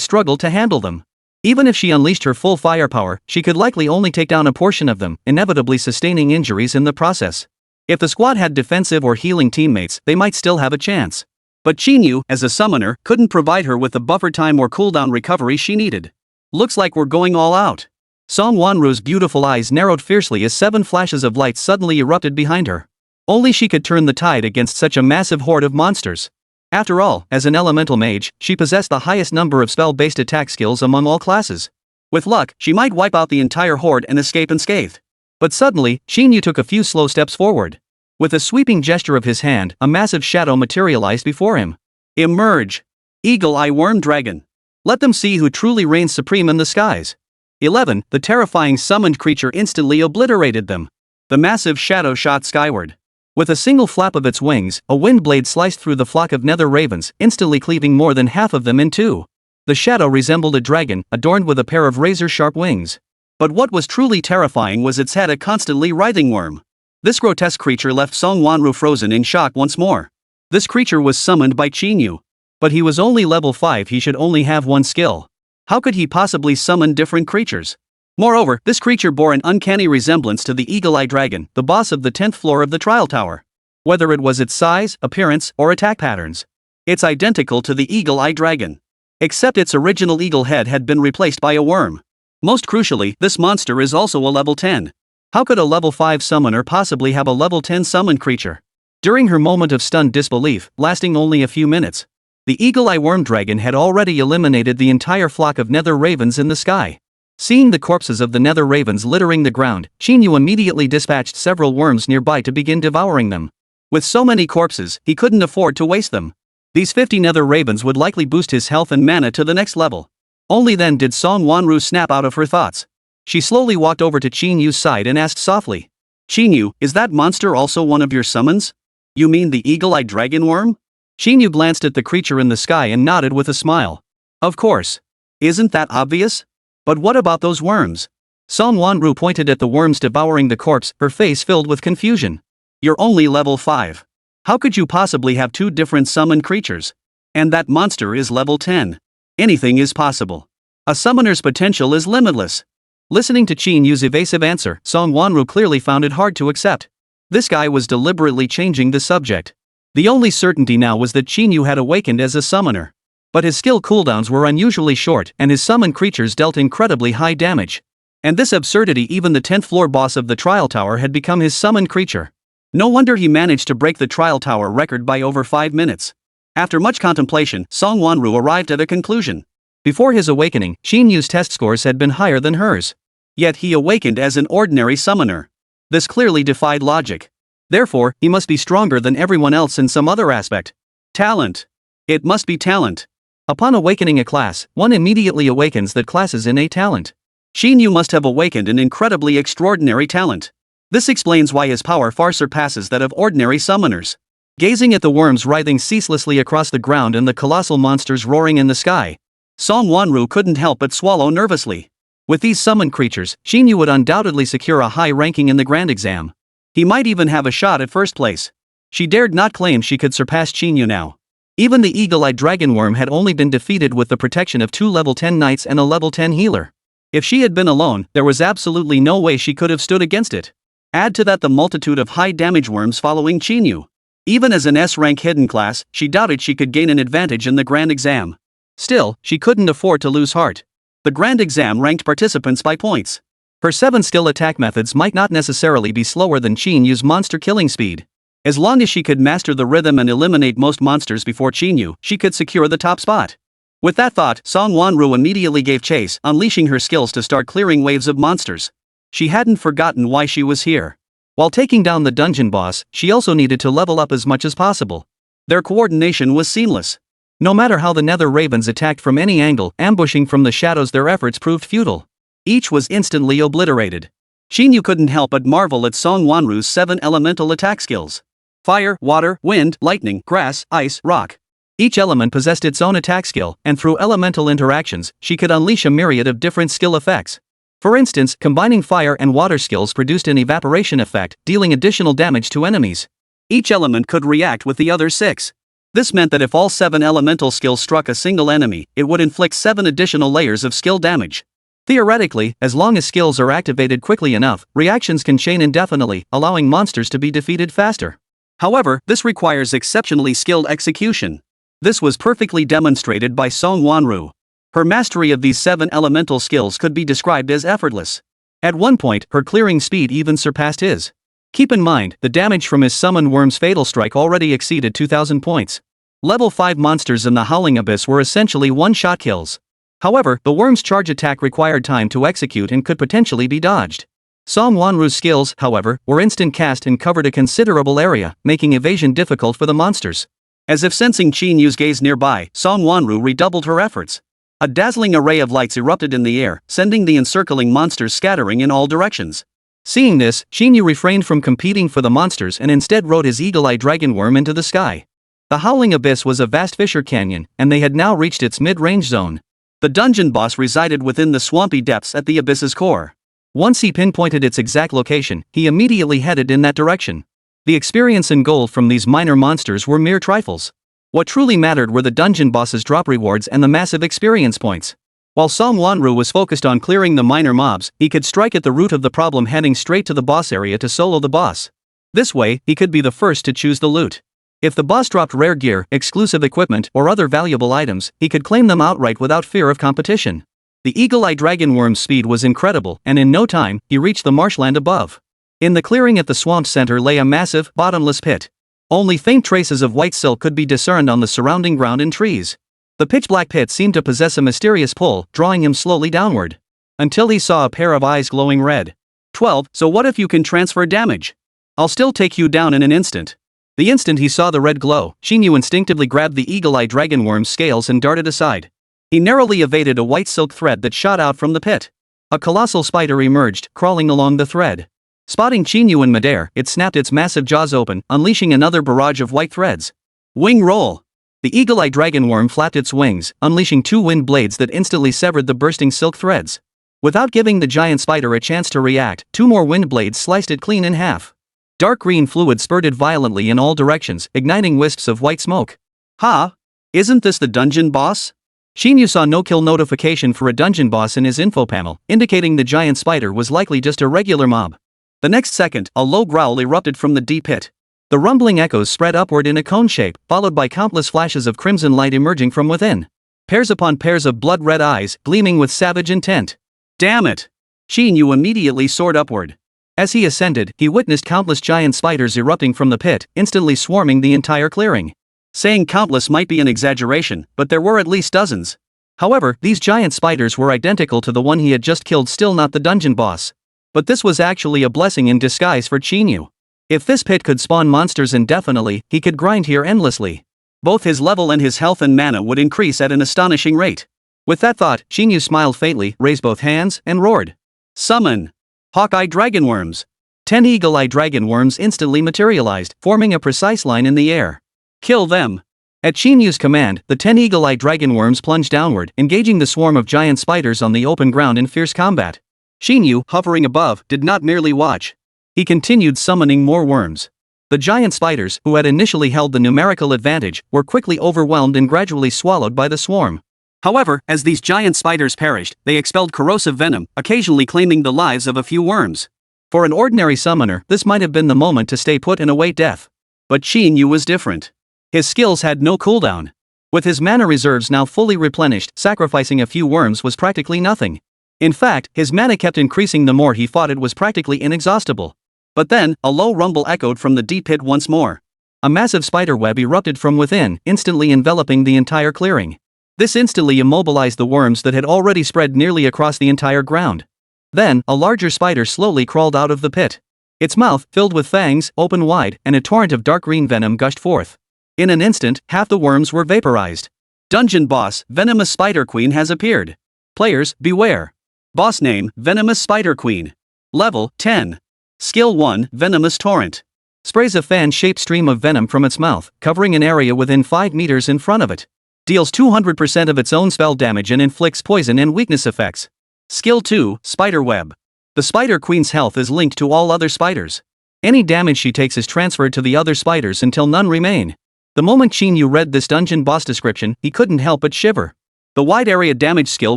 Speaker 1: struggle to handle them. Even if she unleashed her full firepower, she could likely only take down a portion of them, inevitably sustaining injuries in the process. If the squad had defensive or healing teammates, they might still have a chance. But Qín Yǔ, as a summoner, couldn't provide her with the buffer time or cooldown recovery she needed. Looks like we're going all out. Song Wanru's beautiful eyes narrowed fiercely as 7 flashes of light suddenly erupted behind her. Only she could turn the tide against such a massive horde of monsters. After all, as an elemental mage, she possessed the highest number of spell-based attack skills among all classes. With luck, she might wipe out the entire horde and escape unscathed. But suddenly, Qín Yǔ took a few slow steps forward. With a sweeping gesture of his hand, a massive shadow materialized before him. Emerge! Eagle-Eye Worm Dragon. Let them see who truly reigns supreme in the skies. 11. The terrifying summoned creature instantly obliterated them. The massive shadow shot skyward. With a single flap of its wings, a wind blade sliced through the flock of nether ravens, instantly cleaving more than half of them in 2. The shadow resembled a dragon, adorned with a pair of razor-sharp wings. But what was truly terrifying was its head, a constantly writhing worm. This grotesque creature left Song Wanru frozen in shock once more. This creature was summoned by Qín Yǔ. But he was only level 5, he should only have 1 skill. How could he possibly summon different creatures? Moreover, this creature bore an uncanny resemblance to the eagle-eye dragon, the boss of the 10th floor of the trial tower. Whether it was its size, appearance, or attack patterns, it's identical to the eagle-eye dragon. Except its original eagle head had been replaced by a worm. Most crucially, this monster is also a level 10. How could a level 5 summoner possibly have a level 10 summoned creature? During her moment of stunned disbelief, lasting only a few minutes, the eagle-eye worm dragon had already eliminated the entire flock of nether ravens in the sky. Seeing the corpses of the nether ravens littering the ground, Qín Yǔ immediately dispatched several worms nearby to begin devouring them. With so many corpses, he couldn't afford to waste them. These 50 nether ravens would likely boost his health and mana to the next level. Only then did Song Wanru snap out of her thoughts. She slowly walked over to Qín Yǔ's side and asked softly, "Qín Yǔ, is that monster also one of your summons? You mean the eagle-eyed dragon worm?" Qín Yǔ glanced at the creature in the sky and nodded with a smile. "Of course. Isn't that obvious? But what about those worms?" Song Wanru pointed at the worms devouring the corpse, her face filled with confusion. "You're only level 5. How could you possibly have two different summoned creatures? And that monster is level 10. Anything is possible. A summoner's potential is limitless." Listening to Qín Yǔ's evasive answer, Song Wanru clearly found it hard to accept. This guy was deliberately changing the subject. The only certainty now was that Qín Yǔ had awakened as a summoner. But his skill cooldowns were unusually short and his summoned creatures dealt incredibly high damage. And this absurdity, even the 10th floor boss of the trial tower had become his summoned creature. No wonder he managed to break the trial tower record by over 5 minutes. After much contemplation, Song Wanru arrived at a conclusion. Before his awakening, Qín Yǔ's test scores had been higher than hers. Yet he awakened as an ordinary summoner. This clearly defied logic. Therefore, he must be stronger than everyone else in some other aspect. Talent. It must be talent. Upon awakening a class, one immediately awakens that class's innate talent. Qín Yǔ must have awakened an incredibly extraordinary talent. This explains why his power far surpasses that of ordinary summoners. Gazing at the worms writhing ceaselessly across the ground and the colossal monsters roaring in the sky, Song Wanru couldn't help but swallow nervously. With these summoned creatures, Qín Yǔ would undoubtedly secure a high ranking in the grand exam. He might even have a shot at first place. She dared not claim she could surpass Qín Yǔ now. Even the eagle-eyed dragon worm had only been defeated with the protection of 2 level 10 knights and a level 10 healer. If she had been alone, there was absolutely no way she could have stood against it. Add to that the multitude of high damage worms following Qín Yǔ. Even as an S-rank hidden class, she doubted she could gain an advantage in the grand exam. Still, she couldn't afford to lose heart. The grand exam ranked participants by points. Her 7 skill attack methods might not necessarily be slower than Qín Yǔ's monster killing speed. As long as she could master the rhythm and eliminate most monsters before Qín Yǔ, she could secure the top spot. With that thought, Song Wanru immediately gave chase, unleashing her skills to start clearing waves of monsters. She hadn't forgotten why she was here. While taking down the dungeon boss, she also needed to level up as much as possible. Their coordination was seamless. No matter how the nether ravens attacked from any angle, ambushing from the shadows, their efforts proved futile. Each was instantly obliterated. Qín Yǔ couldn't help but marvel at Song Wanru's 7 elemental attack skills. Fire, water, wind, lightning, grass, ice, rock. Each element possessed its own attack skill, and through elemental interactions, she could unleash a myriad of different skill effects. For instance, combining fire and water skills produced an evaporation effect, dealing additional damage to enemies. Each element could react with the other 6. This meant that if all 7 elemental skills struck a single enemy, it would inflict 7 additional layers of skill damage. Theoretically, as long as skills are activated quickly enough, reactions can chain indefinitely, allowing monsters to be defeated faster. However, this requires exceptionally skilled execution. This was perfectly demonstrated by Song Wanru. Her mastery of these 7 elemental skills could be described as effortless. At one point, her clearing speed even surpassed his. Keep in mind, the damage from his summoned worm's fatal strike already exceeded 2,000 points. Level 5 monsters in the Howling Abyss were essentially one-shot kills. However, the worm's charge attack required time to execute and could potentially be dodged. Song Wanru's skills, however, were instant cast and covered a considerable area, making evasion difficult for the monsters. As if sensing Qín Yǔ's gaze nearby, Song Wanru redoubled her efforts. A dazzling array of lights erupted in the air, sending the encircling monsters scattering in all directions. Seeing this, Qín Yǔ refrained from competing for the monsters and instead rode his eagle-eyed dragon worm into the sky. The Howling Abyss was a vast fissure canyon, and they had now reached its mid-range zone. The dungeon boss resided within the swampy depths at the abyss's core. Once he pinpointed its exact location, he immediately headed in that direction. The experience and gold from these minor monsters were mere trifles. What truly mattered were the dungeon boss's drop rewards and the massive experience points. While Song Wanru was focused on clearing the minor mobs, he could strike at the root of the problem, heading straight to the boss area to solo the boss. This way, he could be the first to choose the loot. If the boss dropped rare gear, exclusive equipment, or other valuable items, he could claim them outright without fear of competition. The eagle-eye dragonworm's speed was incredible, and in no time, he reached the marshland above. In the clearing at the swamp center lay a massive, bottomless pit. Only faint traces of white silk could be discerned on the surrounding ground and trees. The pitch-black pit seemed to possess a mysterious pull, drawing him slowly downward. Until he saw a pair of eyes glowing red. 12. So what if you can transfer damage? I'll still take you down in an instant. The instant he saw the red glow, Qín Yǔ instinctively grabbed the eagle-eye dragonworm's scales and darted aside. He narrowly evaded a white silk thread that shot out from the pit. A colossal spider emerged, crawling along the thread. Spotting Qín Yǔ in midair, it snapped its massive jaws open, unleashing another barrage of white threads. Wing roll! The eagle-eye dragonworm flapped its wings, unleashing 2 wind blades that instantly severed the bursting silk threads. Without giving the giant spider a chance to react, 2 more wind blades sliced it clean in half. Dark green fluid spurted violently in all directions, igniting wisps of white smoke. Ha! Isn't this the dungeon boss? Qín Yǔ saw no kill notification for a dungeon boss in his info panel, indicating the giant spider was likely just a regular mob. The next second, a low growl erupted from the deep pit. The rumbling echoes spread upward in a cone shape, followed by countless flashes of crimson light emerging from within. Pairs upon pairs of blood-red eyes, gleaming with savage intent. Damn it! Qín Yǔ immediately soared upward. As he ascended, he witnessed countless giant spiders erupting from the pit, instantly swarming the entire clearing. Saying countless might be an exaggeration, but there were at least dozens. However, these giant spiders were identical to the one he had just killed, still not the dungeon boss. But this was actually a blessing in disguise for Qín Yǔ. If this pit could spawn monsters indefinitely, he could grind here endlessly. Both his level and his health and mana would increase at an astonishing rate. With that thought, Qín Yǔ smiled faintly, raised both hands, and roared. Summon! Hawkeye dragonworms! 10 eagle-eye dragonworms instantly materialized, forming a precise line in the air. Kill them! At Qín Yǔ's command, the 10 eagle-eye dragonworms plunged downward, engaging the swarm of giant spiders on the open ground in fierce combat. Qín Yǔ, hovering above, did not merely watch. He continued summoning more worms. The giant spiders, who had initially held the numerical advantage, were quickly overwhelmed and gradually swallowed by the swarm. However, as these giant spiders perished, they expelled corrosive venom, occasionally claiming the lives of a few worms. For an ordinary summoner, this might have been the moment to stay put and await death. But Qín Yǔ was different. His skills had no cooldown. With his mana reserves now fully replenished, sacrificing a few worms was practically nothing. In fact, his mana kept increasing the more he fought. It was practically inexhaustible. But then, a low rumble echoed from the deep pit once more. A massive spider web erupted from within, instantly enveloping the entire clearing. This instantly immobilized the worms that had already spread nearly across the entire ground. Then, a larger spider slowly crawled out of the pit. Its mouth, filled with fangs, opened wide, and a torrent of dark green venom gushed forth. In an instant, half the worms were vaporized. Dungeon boss, Venomous Spider Queen has appeared. Players, beware. Boss name, Venomous Spider Queen. Level, 10. Skill 1, Venomous Torrent. Sprays a fan-shaped stream of venom from its mouth, covering an area within 5 meters in front of it. Deals 200% of its own spell damage and inflicts poison and weakness effects. Skill 2, Spider Web. The Spider Queen's health is linked to all other spiders. Any damage she takes is transferred to the other spiders until none remain. The moment Qín Yǔ read this dungeon boss description, he couldn't help but shiver. The wide area damage skill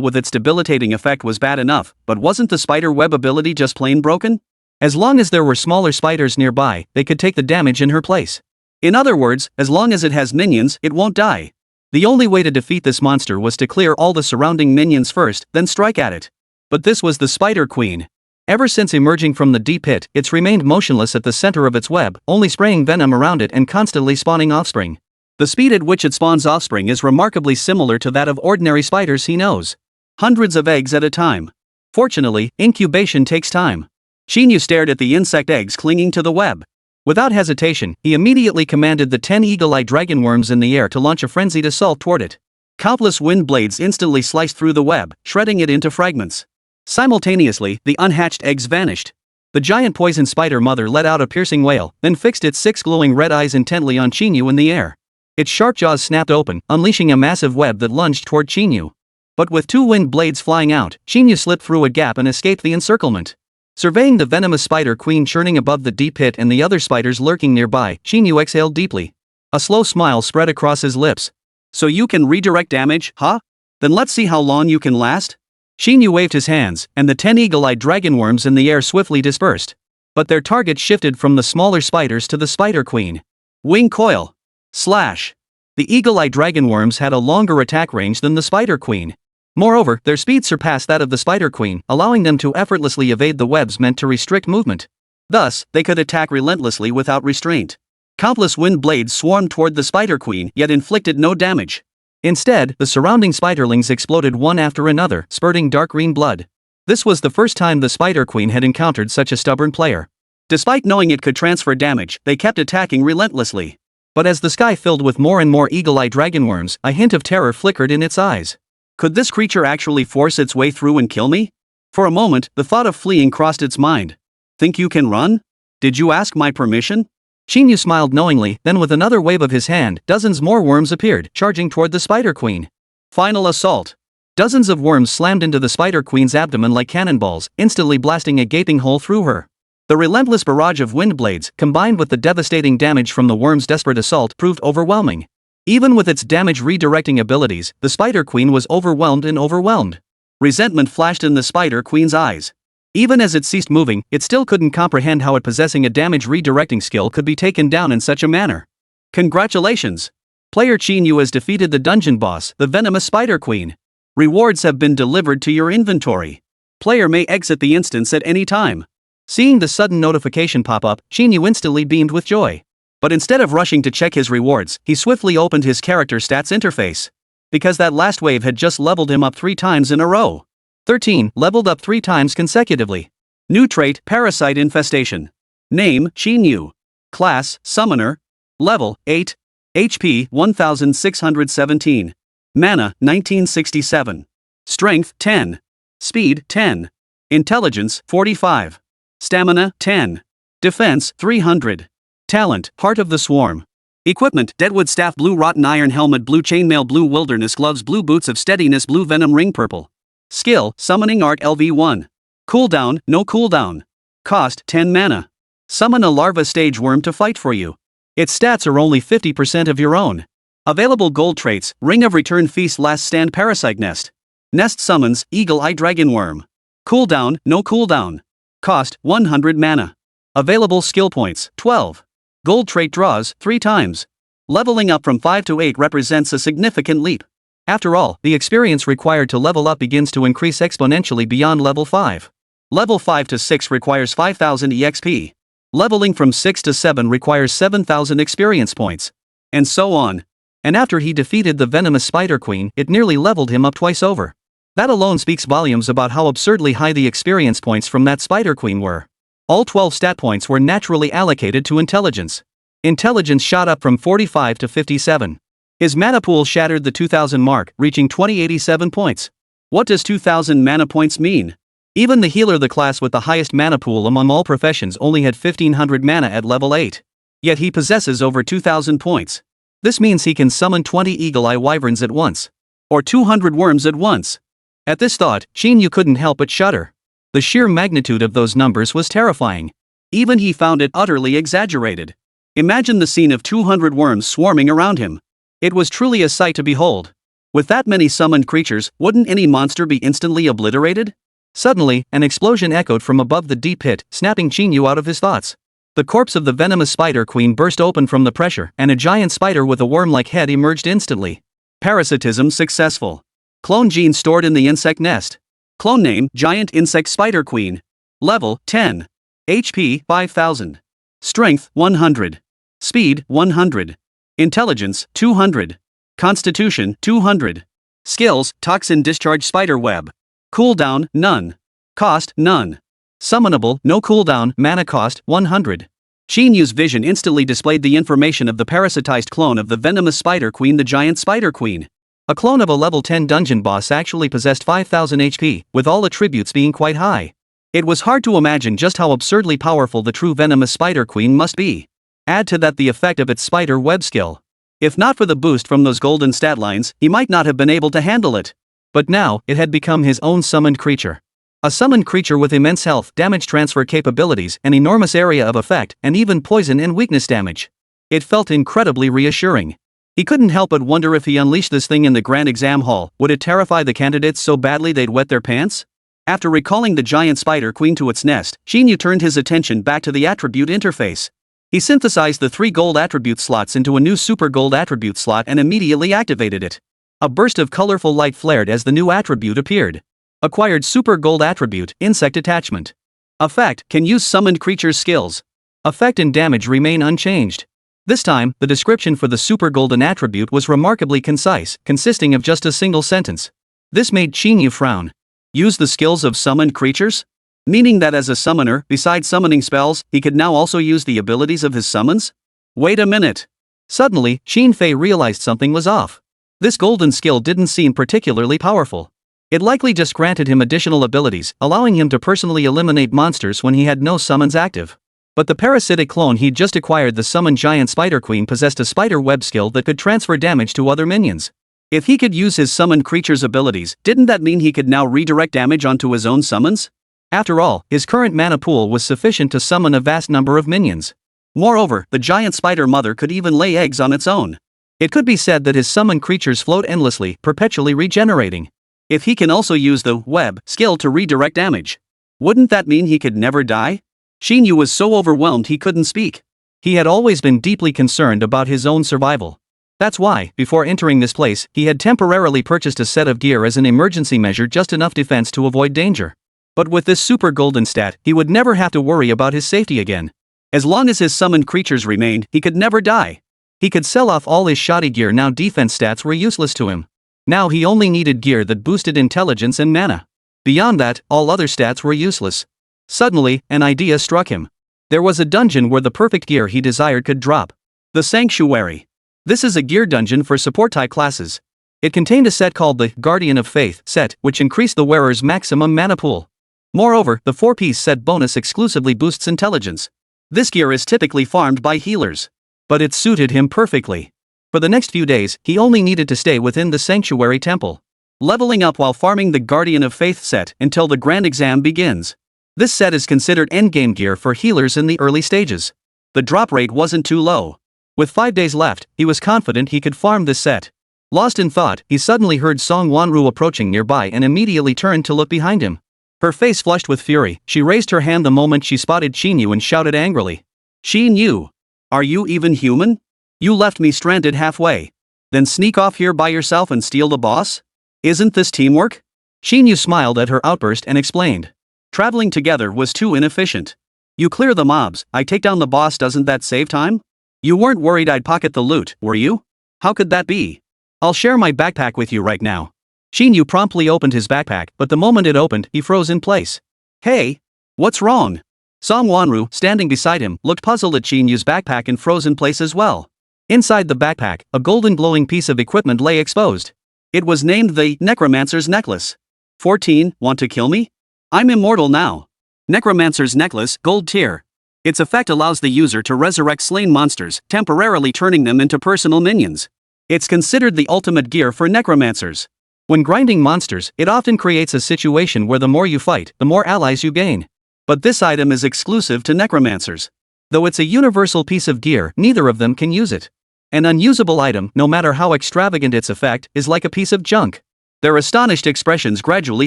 Speaker 1: with its debilitating effect was bad enough, but wasn't the spider web ability just plain broken? As long as there were smaller spiders nearby, they could take the damage in her place. In other words, as long as it has minions, it won't die. The only way to defeat this monster was to clear all the surrounding minions first, then strike at it. But this was the Spider Queen. Ever since emerging from the deep pit, it's remained motionless at the center of its web, only spraying venom around it and constantly spawning offspring. The speed at which it spawns offspring is remarkably similar to that of ordinary spiders he knows. Hundreds of eggs at a time. Fortunately, incubation takes time. Qín Yǔ stared at the insect eggs clinging to the web. Without hesitation, he immediately commanded the 10 eagle-eye dragonworms in the air to launch a frenzied assault toward it. Countless wind blades instantly sliced through the web, shredding it into fragments. Simultaneously, the unhatched eggs vanished. The giant poison spider mother let out a piercing wail, then fixed its 6 glowing red eyes intently on Qín Yǔ in the air. Its sharp jaws snapped open, unleashing a massive web that lunged toward Qín Yǔ. But with 2 wind blades flying out, Qín Yǔ slipped through a gap and escaped the encirclement. Surveying the venomous spider queen churning above the deep pit and the other spiders lurking nearby, Qín Yǔ exhaled deeply. A slow smile spread across his lips. So you can redirect damage, huh? Then let's see how long you can last? Qín Yǔ waved his hands, and the 10 eagle-eyed dragon worms in the air swiftly dispersed. But their target shifted from the smaller spiders to the spider queen. Wing coil. Slash. The eagle-eyed dragon worms had a longer attack range than the spider queen. Moreover, their speed surpassed that of the spider queen, allowing them to effortlessly evade the webs meant to restrict movement. Thus, they could attack relentlessly without restraint. Countless wind blades swarmed toward the spider queen, yet inflicted no damage. Instead, the surrounding spiderlings exploded one after another, spurting dark green blood. This was the first time the spider queen had encountered such a stubborn player. Despite knowing it could transfer damage, they kept attacking relentlessly. But as the sky filled with more and more eagle-eyed dragon worms, a hint of terror flickered in its eyes. Could this creature actually force its way through and kill me? For a moment, the thought of fleeing crossed its mind. Think you can run? Did you ask my permission? Qín Yǔ smiled knowingly, then with another wave of his hand, dozens more worms appeared, charging toward the spider queen. Final assault. Dozens of worms slammed into the spider queen's abdomen like cannonballs, instantly blasting a gaping hole through her. The relentless barrage of wind blades, combined with the devastating damage from the worm's desperate assault, proved overwhelming. Even with its damage redirecting abilities, the spider queen was overwhelmed. Resentment flashed in the spider queen's eyes. Even as it ceased moving, it still couldn't comprehend how it possessing a damage redirecting skill could be taken down in such a manner. Congratulations! Player Qín Yǔ has defeated the dungeon boss, the venomous spider queen. Rewards have been delivered to your inventory. Player may exit the instance at any time. Seeing the sudden notification pop up, Qín Yǔ instantly beamed with joy. But instead of rushing to check his rewards, he swiftly opened his character stats interface. Because that last wave had just leveled him up 3 times in a row. 13, leveled up 3 times consecutively. New trait, Parasite Infestation. Name, Qín Yǔ. Class, Summoner. Level, 8. HP, 1617. Mana, 1967. Strength, 10. Speed, 10. Intelligence, 45. Stamina, 10. Defense, 300. Talent, Heart of the Swarm. Equipment, Deadwood Staff, Blue Rotten Iron Helmet, Blue Chainmail, Blue Wilderness Gloves, Blue Boots of Steadiness, Blue Venom Ring, Purple. Skill, Summoning Art LV1. Cooldown, no cooldown. Cost, 10 mana. Summon a larva stage worm to fight for you. Its stats are only 50% of your own. Available gold traits, Ring of Return, Feast, Last Stand, Parasite Nest. Nest summons, Eagle-Eye Dragon Worm. Cooldown, no cooldown. Cost, 100 mana. Available skill points, 12. Gold trait draws, 3 times. Leveling up from 5 to 8 represents a significant leap. After all, the experience required to level up begins to increase exponentially beyond level 5. Level 5 to 6 requires 5000 EXP. Leveling from 6 to 7 requires 7000 experience points. And so on. And after he defeated the venomous spider queen, it nearly leveled him up twice over. That alone speaks volumes about how absurdly high the experience points from that spider queen were. All 12 stat points were naturally allocated to intelligence. Intelligence shot up from 45 to 57. His mana pool shattered the 2000 mark, reaching 2087 points. What does 2000 mana points mean? Even the healer, the class with the highest mana pool among all professions, only had 1500 mana at level 8. Yet he possesses over 2000 points. This means he can summon 20 eagle-eye wyverns at once. Or 200 worms at once. At this thought, Qín Yǔ couldn't help but shudder. The sheer magnitude of those numbers was terrifying. Even he found it utterly exaggerated. Imagine the scene of 200 worms swarming around him. It was truly a sight to behold. With that many summoned creatures, wouldn't any monster be instantly obliterated? Suddenly, an explosion echoed from above the deep pit, snapping Qín Yǔ out of his thoughts. The corpse of the venomous spider queen burst open from the pressure, and a giant spider with a worm-like head emerged instantly. Parasitism successful. Clone gene stored in the insect nest. Clone name, Giant Insect Spider Queen. Level, 10. HP, 5000. Strength, 100. Speed, 100. Intelligence, 200. Constitution, 200. Skills, Toxin Discharge, Spider Web. Cooldown, none. Cost, none. Summonable, no cooldown, mana cost, 100. Qín Yǔ's vision instantly displayed the information of the parasitized clone of the venomous spider queen, the giant spider queen. A clone of a level 10 dungeon boss actually possessed 5000 HP, with all attributes being quite high. It was hard to imagine just how absurdly powerful the true venomous spider queen must be. Add to that the effect of its spider web skill. If not for the boost from those golden stat lines, he might not have been able to handle it. But now, it had become his own summoned creature. A summoned creature with immense health, damage transfer capabilities, an enormous area of effect, and even poison and weakness damage. It felt incredibly reassuring. He couldn't help but wonder if he unleashed this thing in the grand exam hall, would it terrify the candidates so badly they'd wet their pants? After recalling the giant spider queen to its nest, Qín Yǔ turned his attention back to the attribute interface. He synthesized the 3 gold attribute slots into a new super gold attribute slot and immediately activated it. A burst of colorful light flared as the new attribute appeared. Acquired super gold attribute, insect attachment. Effect, can use summoned creatures skills. Effect and damage remain unchanged. This time, the description for the super golden attribute was remarkably concise, consisting of just a single sentence. This made Qín Yǔ frown. Use the skills of summoned creatures? Meaning that as a summoner, besides summoning spells, he could now also use the abilities of his summons? Wait a minute. Suddenly, Xin Fei realized something was off. This golden skill didn't seem particularly powerful. It likely just granted him additional abilities, allowing him to personally eliminate monsters when he had no summons active. But the parasitic clone he'd just acquired, the summoned giant spider queen, possessed a spider web skill that could transfer damage to other minions. If he could use his summoned creature's abilities, didn't that mean he could now redirect damage onto his own summons? After all, his current mana pool was sufficient to summon a vast number of minions. Moreover, the giant spider mother could even lay eggs on its own. It could be said that his summoned creatures float endlessly, perpetually regenerating. If he can also use the web skill to redirect damage, wouldn't that mean he could never die? Qín Yǔ was so overwhelmed he couldn't speak. He had always been deeply concerned about his own survival. That's why, before entering this place, he had temporarily purchased a set of gear as an emergency measure, just enough defense to avoid danger. But with this super golden stat, he would never have to worry about his safety again. As long as his summoned creatures remained, he could never die. He could sell off all his shoddy gear. Now defense stats were useless to him. Now he only needed gear that boosted intelligence and mana. Beyond that, all other stats were useless. Suddenly, an idea struck him. There was a dungeon where the perfect gear he desired could drop. The Sanctuary. This is a gear dungeon for support-type classes. It contained a set called the Guardian of Faith set, which increased the wearer's maximum mana pool. Moreover, the 4-piece set bonus exclusively boosts intelligence. This gear is typically farmed by healers. But it suited him perfectly. For the next few days, he only needed to stay within the Sanctuary Temple, leveling up while farming the Guardian of Faith set until the grand exam begins. This set is considered endgame gear for healers in the early stages. The drop rate wasn't too low. With 5 days left, he was confident he could farm this set. Lost in thought, he suddenly heard Song Wanru approaching nearby and immediately turned to look behind him. Her face flushed with fury. She raised her hand the moment she spotted Qín Yǔ and shouted angrily, "Qín Yǔ! Are you even human? You left me stranded halfway. Then sneak off here by yourself and steal the boss? Isn't this teamwork?" Qín Yǔ smiled at her outburst and explained. Traveling together was too inefficient. You clear the mobs, I take down the boss. Doesn't that save time? You weren't worried I'd pocket the loot, were you? How could that be? I'll share my backpack with you right now. Qín Yǔ promptly opened his backpack, but the moment it opened, he froze in place. Hey! What's wrong? Song Wanru, standing beside him, looked puzzled at Qín Yǔ's backpack and froze in place as well. Inside the backpack, a golden glowing piece of equipment lay exposed. It was named the Necromancer's Necklace. 14, want to kill me? I'm immortal now. Necromancer's Necklace, Gold Tier. Its effect allows the user to resurrect slain monsters, temporarily turning them into personal minions. It's considered the ultimate gear for necromancers. When grinding monsters, it often creates a situation where the more you fight, the more allies you gain. But this item is exclusive to necromancers. Though it's a universal piece of gear, neither of them can use it. An unusable item, no matter how extravagant its effect, is like a piece of junk. Their astonished expressions gradually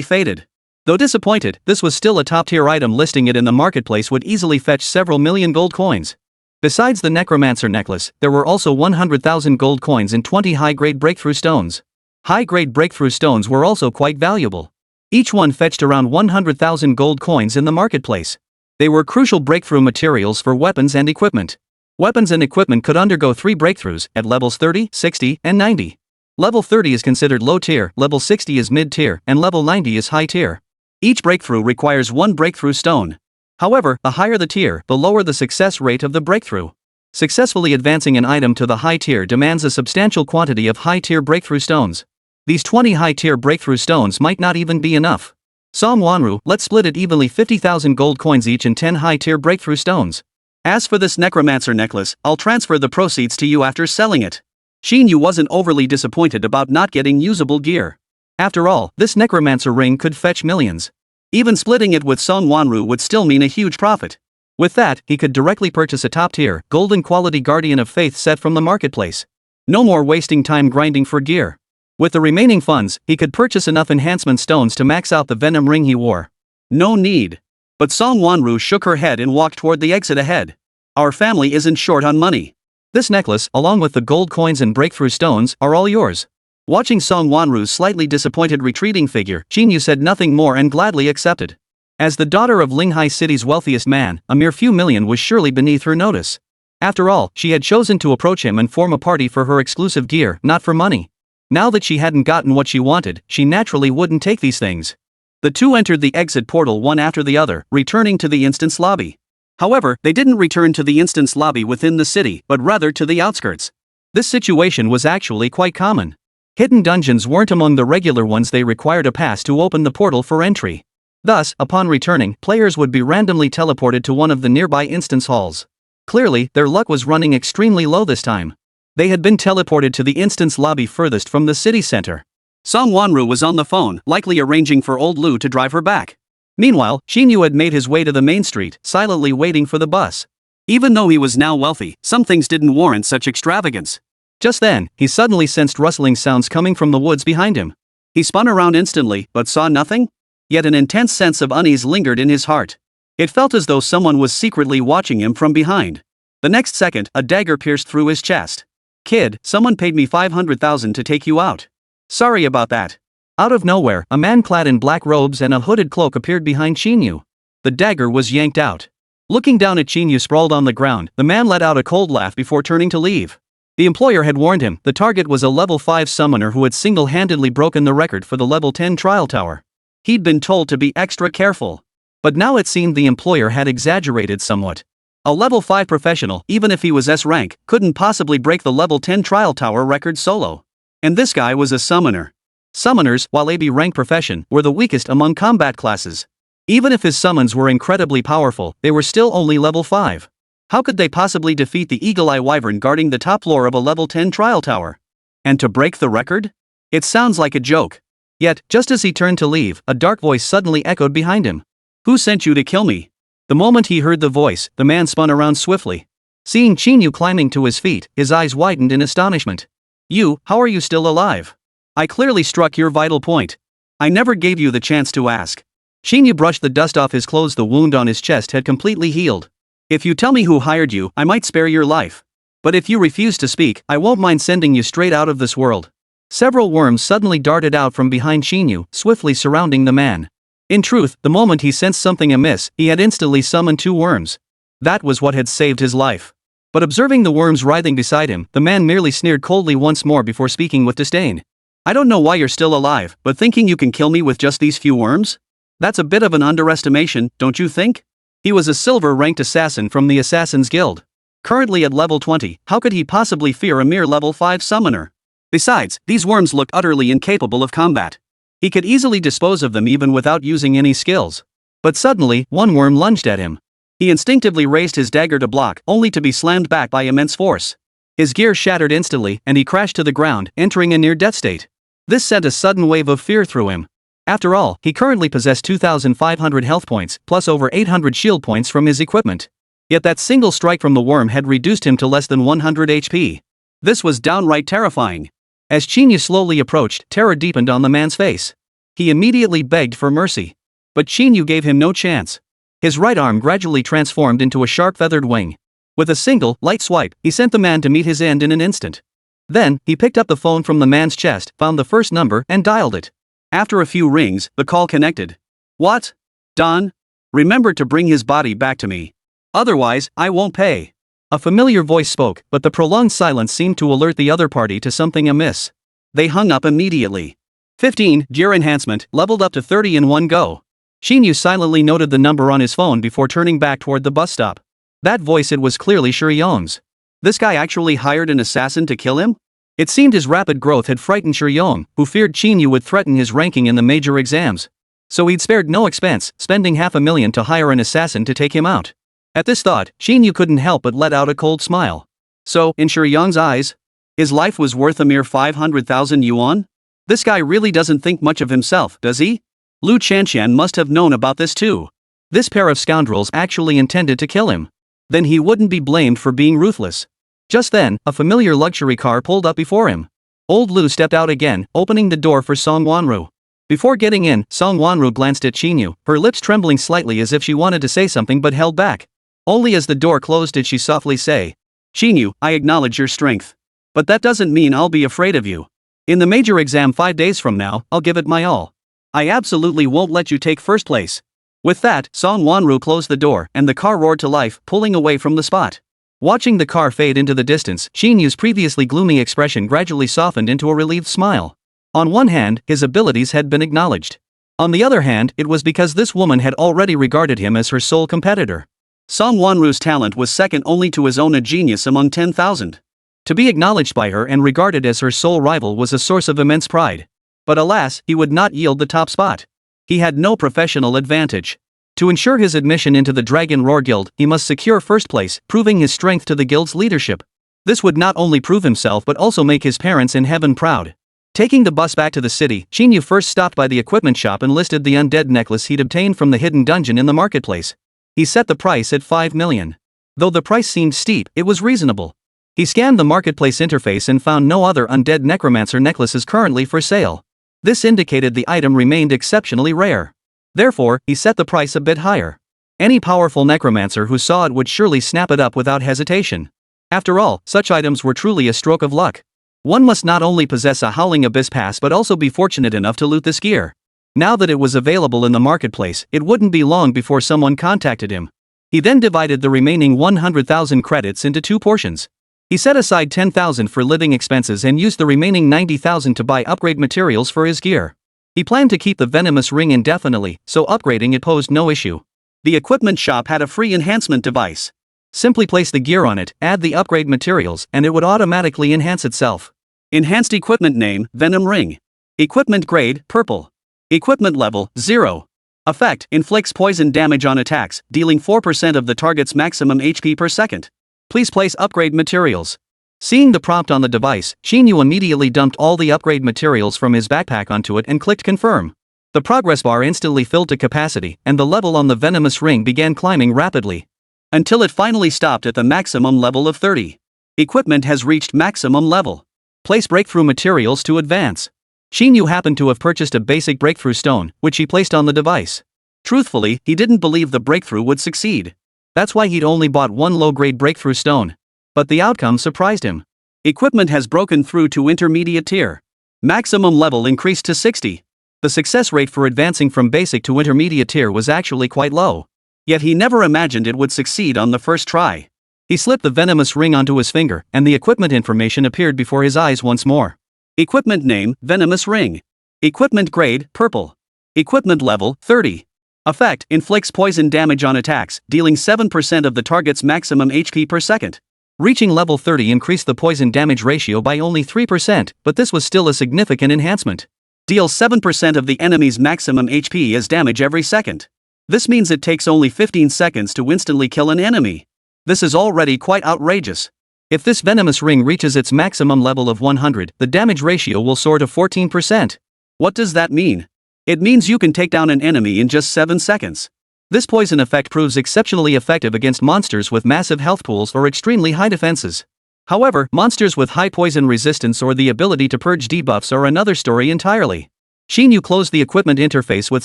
Speaker 1: faded. Though disappointed, this was still a top-tier item. Listing it in the marketplace would easily fetch several million gold coins. Besides the Necromancer necklace, there were also 100,000 gold coins and 20 high-grade breakthrough stones. High-grade breakthrough stones were also quite valuable. Each one fetched around 100,000 gold coins in the marketplace. They were crucial breakthrough materials for weapons and equipment. Weapons and equipment could undergo 3 breakthroughs, at levels 30, 60, and 90. Level 30 is considered low tier, level 60 is mid tier, and level 90 is high tier. Each breakthrough requires 1 breakthrough stone. However, the higher the tier, the lower the success rate of the breakthrough. Successfully advancing an item to the high tier demands a substantial quantity of high-tier breakthrough stones. These 20 high-tier breakthrough stones might not even be enough. Song Wanru, let's split it evenly, 50,000 gold coins each and 10 high-tier breakthrough stones. As for this Necromancer necklace, I'll transfer the proceeds to you after selling it. Qín Yǔ wasn't overly disappointed about not getting usable gear. After all, this Necromancer ring could fetch millions. Even splitting it with Song Wanru would still mean a huge profit. With that, he could directly purchase a top-tier, golden quality Guardian of Faith set from the marketplace. No more wasting time grinding for gear. With the remaining funds, he could purchase enough enhancement stones to max out the venom ring he wore. No need. But Song Wanru shook her head and walked toward the exit ahead. Our family isn't short on money. This necklace, along with the gold coins and breakthrough stones, are all yours. Watching Song Wanru's slightly disappointed retreating figure, Qín Yǔ said nothing more and gladly accepted. As the daughter of Linghai City's wealthiest man, a mere few million was surely beneath her notice. After all, she had chosen to approach him and form a party for her exclusive gear, not for money. Now that she hadn't gotten what she wanted, she naturally wouldn't take these things. The two entered the exit portal one after the other, returning to the instance lobby. However, they didn't return to the instance lobby within the city, but rather to the outskirts. This situation was actually quite common. Hidden dungeons weren't among the regular ones they required a pass to open the portal for entry. Thus, upon returning, players would be randomly teleported to one of the nearby instance halls. Clearly, their luck was running extremely low this time. They had been teleported to the instance lobby furthest from the city center. Song Wanru was on the phone, likely arranging for old Lu to drive her back. Meanwhile, Qín Yǔ had made his way to the main street, silently waiting for the bus. Even though he was now wealthy, some things didn't warrant such extravagance. Just then, he suddenly sensed rustling sounds coming from the woods behind him. He spun around instantly, but saw nothing. Yet an intense sense of unease lingered in his heart. It felt as though someone was secretly watching him from behind. The next second, a dagger pierced through his chest. Kid, someone paid me 500,000 to take you out. Sorry about that. Out of nowhere, a man clad in black robes and a hooded cloak appeared behind Qín Yǔ. The dagger was yanked out. Looking down at Qín Yǔ sprawled on the ground, the man let out a cold laugh before turning to leave. The employer had warned him the target was a level 5 summoner who had single-handedly broken the record for the level 10 trial tower. He'd been told to be extra careful. But now it seemed the employer had exaggerated somewhat. A level 5 professional, even if he was S rank, couldn't possibly break the level 10 trial tower record solo. And this guy was a summoner. Summoners, while a B rank profession, were the weakest among combat classes. Even if his summons were incredibly powerful, they were still only level 5. How could they possibly defeat the eagle-eye wyvern guarding the top floor of a level 10 trial tower? And to break the record? It sounds like a joke. Yet, just as he turned to leave, a dark voice suddenly echoed behind him. Who sent you to kill me? The moment he heard the voice, the man spun around swiftly. Seeing Qín Yǔ climbing to his feet, his eyes widened in astonishment. You, how are you still alive? I clearly struck your vital point. I never gave you the chance to ask. Qín Yǔ brushed the dust off his clothes. The wound on his chest had completely healed. If you tell me who hired you, I might spare your life. But if you refuse to speak, I won't mind sending you straight out of this world. Several worms suddenly darted out from behind Qín Yǔ, swiftly surrounding the man. In truth, the moment he sensed something amiss, he had instantly summoned 2 worms. That was what had saved his life. But observing the worms writhing beside him, the man merely sneered coldly once more before speaking with disdain. I don't know why you're still alive, but thinking you can kill me with just these few worms? That's a bit of an underestimation, don't you think? He was a silver-ranked assassin from the Assassin's Guild. Currently at level 20, how could he possibly fear a mere level 5 summoner? Besides, these worms looked utterly incapable of combat. He could easily dispose of them even without using any skills. But suddenly, one worm lunged at him. He instinctively raised his dagger to block, only to be slammed back by immense force. His gear shattered instantly, and he crashed to the ground, entering a near-death state. This sent a sudden wave of fear through him. After all, he currently possessed 2,500 health points, plus over 800 shield points from his equipment. Yet that single strike from the worm had reduced him to less than 100 HP. This was downright terrifying. As Qín Yǔ slowly approached, terror deepened on the man's face. He immediately begged for mercy. But Qín Yǔ gave him no chance. His right arm gradually transformed into a sharp feathered wing. With a single, light swipe, he sent the man to meet his end in an instant. Then, he picked up the phone from the man's chest, found the first number, and dialed it. After a few rings, the call connected. What? Don? Remember to bring his body back to me. Otherwise, I won't pay. A familiar voice spoke, but the prolonged silence seemed to alert the other party to something amiss. They hung up immediately. 15, gear enhancement, leveled up to 30 in one go. Qín Yǔ silently noted the number on his phone before turning back toward the bus stop. That voice, it was clearly Shuyong's. This guy actually hired an assassin to kill him? It seemed his rapid growth had frightened Shuyong, who feared Qín Yǔ would threaten his ranking in the major exams. So he'd spared no expense, spending $500,000 to hire an assassin to take him out. At this thought, Qín Yǔ couldn't help but let out a cold smile. So, in Shuyong's eyes, his life was worth a mere 500,000 yuan? This guy really doesn't think much of himself, does he? Lu Chanxian must have known about this too. This pair of scoundrels actually intended to kill him. Then he wouldn't be blamed for being ruthless. Just then, a familiar luxury car pulled up before him. Old Lu stepped out again, opening the door for Song Wanru. Before getting in, Song Wanru glanced at Qín Yǔ, her lips trembling slightly as if she wanted to say something but held back. Only as the door closed did she softly say, "Qín Yǔ, I acknowledge your strength. But that doesn't mean I'll be afraid of you. In the major exam 5 days from now, I'll give it my all. I absolutely won't let you take first place." With that, Song Wanru closed the door, and the car roared to life, pulling away from the spot. Watching the car fade into the distance, Qín Yǔ's previously gloomy expression gradually softened into a relieved smile. On one hand, his abilities had been acknowledged. On the other hand, it was because this woman had already regarded him as her sole competitor. Song Wanru's talent was second only to his own, a genius among 10,000. To be acknowledged by her and regarded as her sole rival was a source of immense pride. But alas, he would not yield the top spot. He had no professional advantage. To ensure his admission into the Dragon Roar Guild, he must secure first place, proving his strength to the guild's leadership. This would not only prove himself but also make his parents in heaven proud. Taking the bus back to the city, Qín Yǔ first stopped by the equipment shop and listed the undead necklace he'd obtained from the hidden dungeon in the marketplace. He set the price at 5 million. Though the price seemed steep, it was reasonable. He scanned the marketplace interface and found no other undead necromancer necklaces currently for sale. This indicated the item remained exceptionally rare. Therefore, he set the price a bit higher. Any powerful necromancer who saw it would surely snap it up without hesitation. After all, such items were truly a stroke of luck. One must not only possess a Howling Abyss pass but also be fortunate enough to loot this gear. Now that it was available in the marketplace, it wouldn't be long before someone contacted him. He then divided the remaining 100,000 credits into 2 portions. He set aside 10,000 for living expenses and used the remaining 90,000 to buy upgrade materials for his gear. He planned to keep the venomous ring indefinitely, so upgrading it posed no issue. The equipment shop had a free enhancement device. Simply place the gear on it, add the upgrade materials, and it would automatically enhance itself. Enhanced equipment name, Venom Ring. Equipment grade, purple. Equipment level, 0. Effect, inflicts poison damage on attacks, dealing 4% of the target's maximum HP per second. Please place upgrade materials. Seeing the prompt on the device, Qín Yǔ immediately dumped all the upgrade materials from his backpack onto it and clicked confirm. The progress bar instantly filled to capacity, and the level on the venomous ring began climbing rapidly. Until it finally stopped at the maximum level of 30. Equipment has reached maximum level. Place breakthrough materials to advance. Qín Yǔ happened to have purchased a basic breakthrough stone, which he placed on the device. Truthfully, he didn't believe the breakthrough would succeed. That's why he'd only bought 1 low-grade breakthrough stone. But the outcome surprised him. Equipment has broken through to intermediate tier. Maximum level increased to 60. The success rate for advancing from basic to intermediate tier was actually quite low. Yet he never imagined it would succeed on the first try. He slipped the venomous ring onto his finger, and the equipment information appeared before his eyes once more. Equipment name, Venomous Ring. Equipment grade, purple. Equipment level, 30. Effect, inflicts poison damage on attacks, dealing 7% of the target's maximum HP per second. Reaching level 30 increased the poison damage ratio by only 3%, but this was still a significant enhancement. Deals 7% of the enemy's maximum HP as damage every second. This means it takes only 15 seconds to instantly kill an enemy. This is already quite outrageous. If this venomous ring reaches its maximum level of 100, the damage ratio will soar to 14%. What does that mean? It means you can take down an enemy in just 7 seconds. This poison effect proves exceptionally effective against monsters with massive health pools or extremely high defenses. However, monsters with high poison resistance or the ability to purge debuffs are another story entirely. Qín Yǔ closed the equipment interface with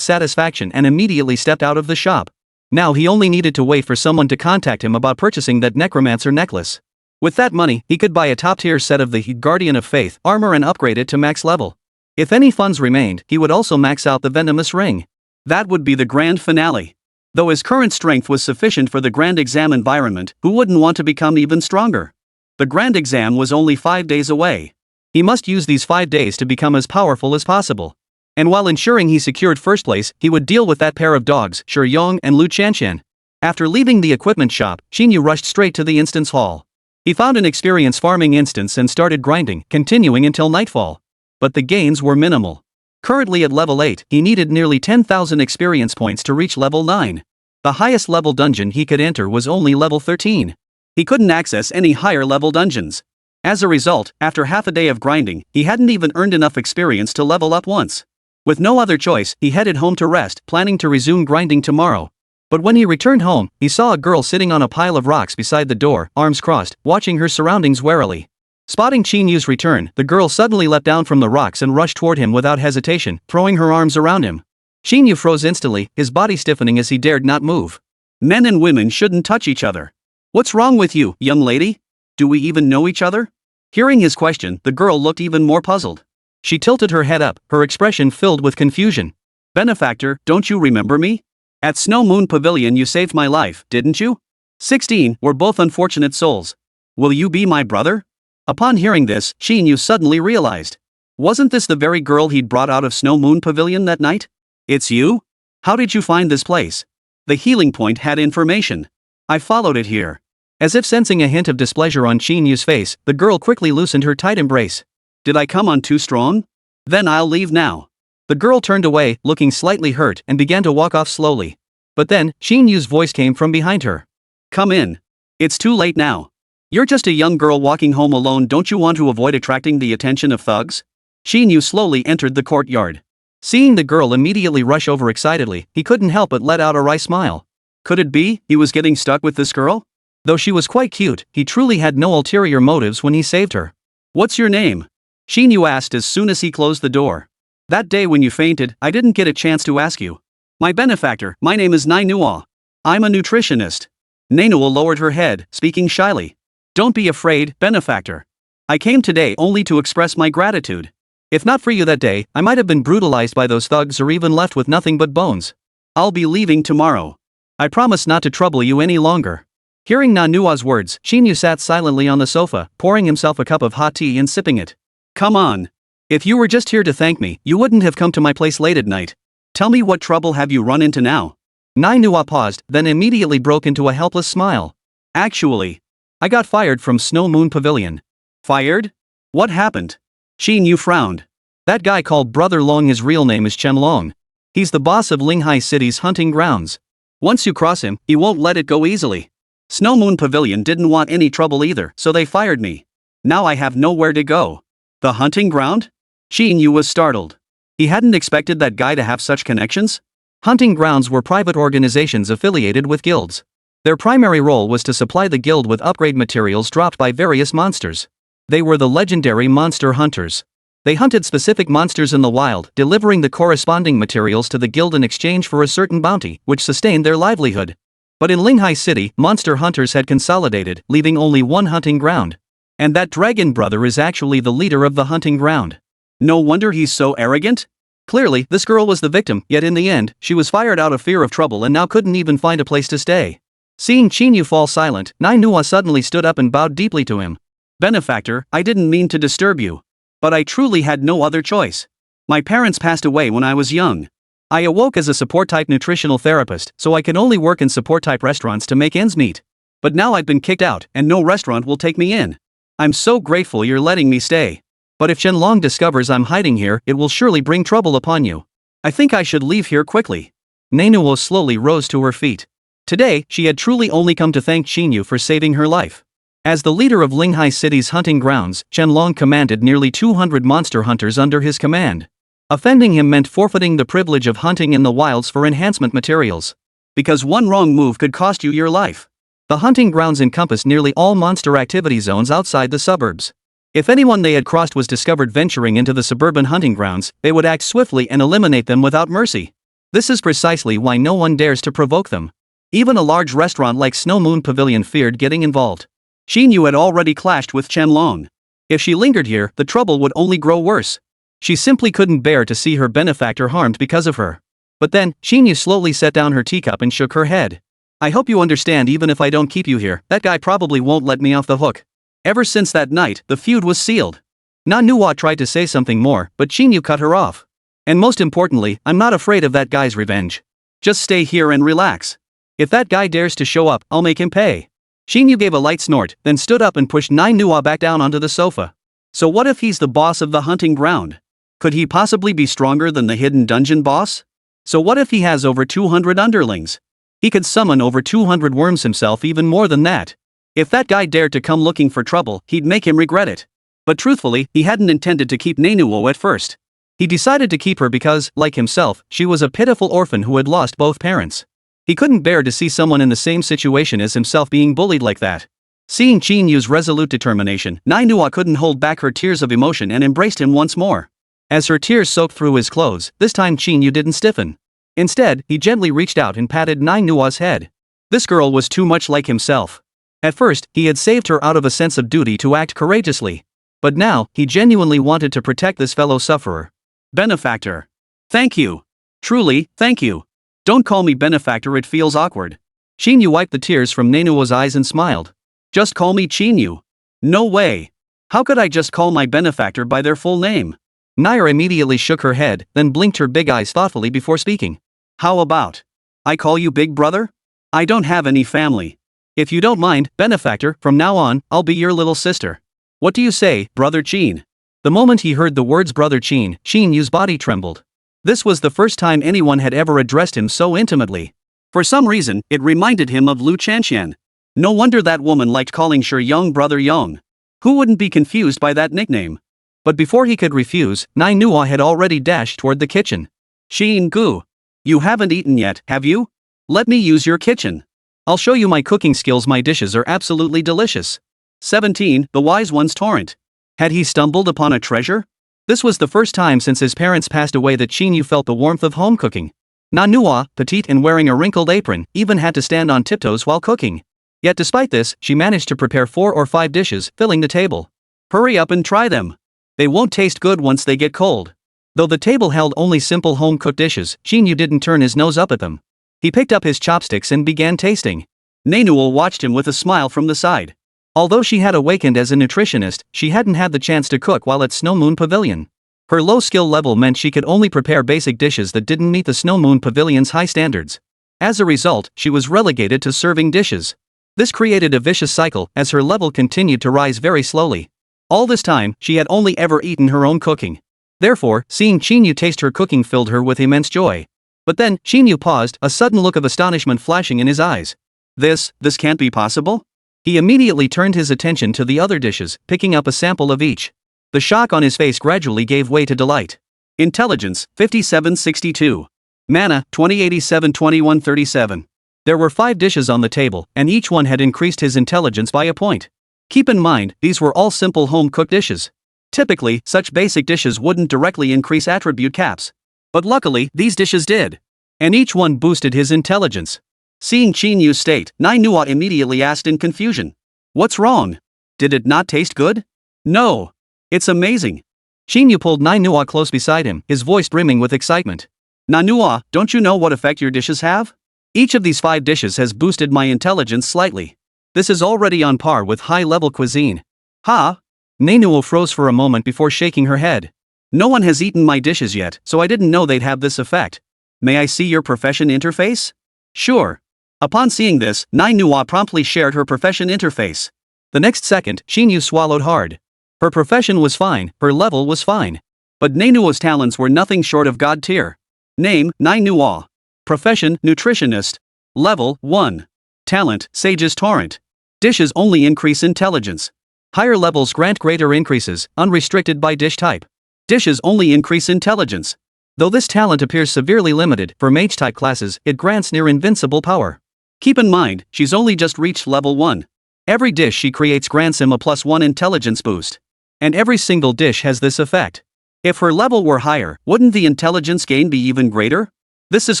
Speaker 1: satisfaction and immediately stepped out of the shop. Now he only needed to wait for someone to contact him about purchasing that necromancer necklace. With that money, he could buy a top-tier set of the Guardian of Faith armor and upgrade it to max level. If any funds remained, he would also max out the venomous ring. That would be the grand finale. Though his current strength was sufficient for the grand exam environment, who wouldn't want to become even stronger? The grand exam was only 5 days away. He must use these 5 days to become as powerful as possible. And while ensuring he secured first place, he would deal with that pair of dogs, Shi Yong and Lu Qianqian. After leaving the equipment shop, Qín Yǔ rushed straight to the instance hall. He found an experience farming instance and started grinding, continuing until nightfall. But the gains were minimal. Currently at level 8, he needed nearly 10,000 experience points to reach level 9. The highest level dungeon he could enter was only level 13. He couldn't access any higher level dungeons. As a result, after half a day of grinding, he hadn't even earned enough experience to level up once. With no other choice, he headed home to rest, planning to resume grinding tomorrow. But when he returned home, he saw a girl sitting on a pile of rocks beside the door, arms crossed, watching her surroundings warily. Spotting Qín Yǔ's return, the girl suddenly leapt down from the rocks and rushed toward him without hesitation, throwing her arms around him. Qín Yǔ froze instantly, his body stiffening as he dared not move. Men and women shouldn't touch each other. What's wrong with you, young lady? Do we even know each other? Hearing his question, the girl looked even more puzzled. She tilted her head up, her expression filled with confusion. Benefactor, don't you remember me? At Snow Moon Pavilion you saved my life, didn't you? 16, we're both unfortunate souls. Will you be my brother? Upon hearing this, Qín Yǔ suddenly realized. Wasn't this the very girl he'd brought out of Snow Moon Pavilion that night? It's you? How did you find this place? The healing point had information. I followed it here. As if sensing a hint of displeasure on Qín Yǔ's face, the girl quickly loosened her tight embrace. Did I come on too strong? Then I'll leave now. The girl turned away, looking slightly hurt, and began to walk off slowly. But then, Qín Yǔ's voice came from behind her. Come in. It's too late now. You're just a young girl walking home alone, don't you want to avoid attracting the attention of thugs? Qín Yǔ slowly entered the courtyard. Seeing the girl immediately rush over excitedly, he couldn't help but let out a wry smile. Could it be he was getting stuck with this girl? Though she was quite cute, he truly had no ulterior motives when he saved her. What's your name? Qín Yǔ asked as soon as he closed the door. That day when you fainted, I didn't get a chance to ask you. My benefactor, my name is Nainua. I'm a nutritionist. Nainua lowered her head, speaking shyly. Don't be afraid, benefactor. I came today only to express my gratitude. If not for you that day, I might have been brutalized by those thugs or even left with nothing but bones. I'll be leaving tomorrow. I promise not to trouble you any longer. Hearing Nainua's words, Qín Yǔ sat silently on the sofa, pouring himself a cup of hot tea and sipping it. Come on. If you were just here to thank me, you wouldn't have come to my place late at night. Tell me, what trouble have you run into now? Nainua paused, then immediately broke into a helpless smile. Actually, I got fired from Snow Moon Pavilion. Fired? What happened? Qín Yǔ frowned. That guy called Brother Long, his real name is Qianlong. He's the boss of Linghai City's hunting grounds. Once you cross him, he won't let it go easily. Snow Moon Pavilion didn't want any trouble either, so they fired me. Now I have nowhere to go. The hunting ground? Qín Yǔ was startled. He hadn't expected that guy to have such connections. Hunting grounds were private organizations affiliated with guilds. Their primary role was to supply the guild with upgrade materials dropped by various monsters. They were the legendary monster hunters. They hunted specific monsters in the wild, delivering the corresponding materials to the guild in exchange for a certain bounty, which sustained their livelihood. But in Linghai City, monster hunters had consolidated, leaving only one hunting ground. And that dragon brother is actually the leader of the hunting ground. No wonder he's so arrogant. Clearly, this girl was the victim, yet in the end, she was fired out of fear of trouble and now couldn't even find a place to stay. Seeing Qín Yǔ fall silent, Nainua suddenly stood up and bowed deeply to him. Benefactor, I didn't mean to disturb you. But I truly had no other choice. My parents passed away when I was young. I awoke as a support-type nutritional therapist, so I can only work in support-type restaurants to make ends meet. But now I've been kicked out, and no restaurant will take me in. I'm so grateful you're letting me stay. But if Qianlong discovers I'm hiding here, it will surely bring trouble upon you. I think I should leave here quickly. Nainua slowly rose to her feet. Today, she had truly only come to thank Qín Yǔ for saving her life. As the leader of Linghai City's hunting grounds, Qianlong commanded nearly 200 monster hunters under his command. Offending him meant forfeiting the privilege of hunting in the wilds for enhancement materials. Because one wrong move could cost you your life. The hunting grounds encompassed nearly all monster activity zones outside the suburbs. If anyone they had crossed was discovered venturing into the suburban hunting grounds, they would act swiftly and eliminate them without mercy. This is precisely why no one dares to provoke them. Even a large restaurant like Snow Moon Pavilion feared getting involved. Qín Yǔ had already clashed with Qianlong. If she lingered here, the trouble would only grow worse. She simply couldn't bear to see her benefactor harmed because of her. But then, Qín Yǔ slowly set down her teacup and shook her head. I hope you understand, even if I don't keep you here, that guy probably won't let me off the hook. Ever since that night, the feud was sealed. Nainua tried to say something more, but Qín Yǔ cut her off. And most importantly, I'm not afraid of that guy's revenge. Just stay here and relax. If that guy dares to show up, I'll make him pay. Qín Yǔ gave a light snort, then stood up and pushed Nainua back down onto the sofa. So what if he's the boss of the hunting ground? Could he possibly be stronger than the hidden dungeon boss? So what if he has over 200 underlings? He could summon over 200 worms himself, even more than that. If that guy dared to come looking for trouble, he'd make him regret it. But truthfully, he hadn't intended to keep Nainua at first. He decided to keep her because, like himself, she was a pitiful orphan who had lost both parents. He couldn't bear to see someone in the same situation as himself being bullied like that. Seeing Qín Yú's resolute determination, Manhwa couldn't hold back her tears of emotion and embraced him once more. As her tears soaked through his clothes, this time Qín Yú didn't stiffen. Instead, he gently reached out and patted Manhwa's head. This girl was too much like himself. At first, he had saved her out of a sense of duty to act courageously. But now, he genuinely wanted to protect this fellow sufferer. Benefactor. Thank you. Truly, thank you. Don't call me benefactor, it feels awkward. Qín Yú wiped the tears from Manhwa's eyes and smiled. Just call me Qín Yú. No way. How could I just call my benefactor by their full name? Nair immediately shook her head, then blinked her big eyes thoughtfully before speaking. How about I call you big brother? I don't have any family. If you don't mind, benefactor, from now on, I'll be your little sister. What do you say, brother Qín? The moment he heard the words brother Qín Yú's body trembled. This was the first time anyone had ever addressed him so intimately. For some reason, it reminded him of Lu Chanxian. No wonder that woman liked calling Shi Yong brother Yong. Who wouldn't be confused by that nickname? But before he could refuse, Manhwa had already dashed toward the kitchen. Qín Gu. You haven't eaten yet, have you? Let me use your kitchen. I'll show you my cooking skills. My dishes are absolutely delicious. 17. The Wise One's Torrent. Had he stumbled upon a treasure? This was the first time since his parents passed away that Qín Yú felt the warmth of home cooking. Manhwa, petite and wearing a wrinkled apron, even had to stand on tiptoes while cooking. Yet despite this, she managed to prepare 4 or 5 dishes, filling the table. Hurry up and try them. They won't taste good once they get cold. Though the table held only simple home-cooked dishes, Qín Yú didn't turn his nose up at them. He picked up his chopsticks and began tasting. Manhwa watched him with a smile from the side. Although she had awakened as a nutritionist, she hadn't had the chance to cook while at Snow Moon Pavilion. Her low skill level meant she could only prepare basic dishes that didn't meet the Snow Moon Pavilion's high standards. As a result, she was relegated to serving dishes. This created a vicious cycle as her level continued to rise very slowly. All this time, she had only ever eaten her own cooking. Therefore, seeing Qín Yú taste her cooking filled her with immense joy. But then, Qín Yú paused, a sudden look of astonishment flashing in his eyes. This can't be possible? He immediately turned his attention to the other dishes, picking up a sample of each. The shock on his face gradually gave way to delight. Intelligence, 5762. Mana, 2087 2137. There were 5 dishes on the table, and each one had increased his intelligence by a point. Keep in mind, these were all simple home-cooked dishes. Typically, such basic dishes wouldn't directly increase attribute caps. But luckily, these dishes did. And each one boosted his intelligence. Seeing Qín Yú's state, Manhwa immediately asked in confusion. What's wrong? Did it not taste good? No. It's amazing. Qín Yú pulled Manhwa close beside him, his voice brimming with excitement. Manhwa, don't you know what effect your dishes have? Each of these 5 dishes has boosted my intelligence slightly. This is already on par with high-level cuisine. Ha? Manhwa froze for a moment before shaking her head. No one has eaten my dishes yet, so I didn't know they'd have this effect. May I see your profession interface? Sure. Upon seeing this, Manhwa promptly shared her profession interface. The next second, Qín Yú swallowed hard. Her profession was fine, her level was fine. But Manhwa's talents were nothing short of god tier. Name, Manhwa. Profession, nutritionist. Level, 1. Talent, Sage's Torrent. Dishes only increase intelligence. Higher levels grant greater increases, unrestricted by dish type. Dishes only increase intelligence. Though this talent appears severely limited, for mage-type classes, it grants near invincible power. Keep in mind, she's only just reached level 1. Every dish she creates grants him a +1 intelligence boost. And every single dish has this effect. If her level were higher, wouldn't the intelligence gain be even greater? This is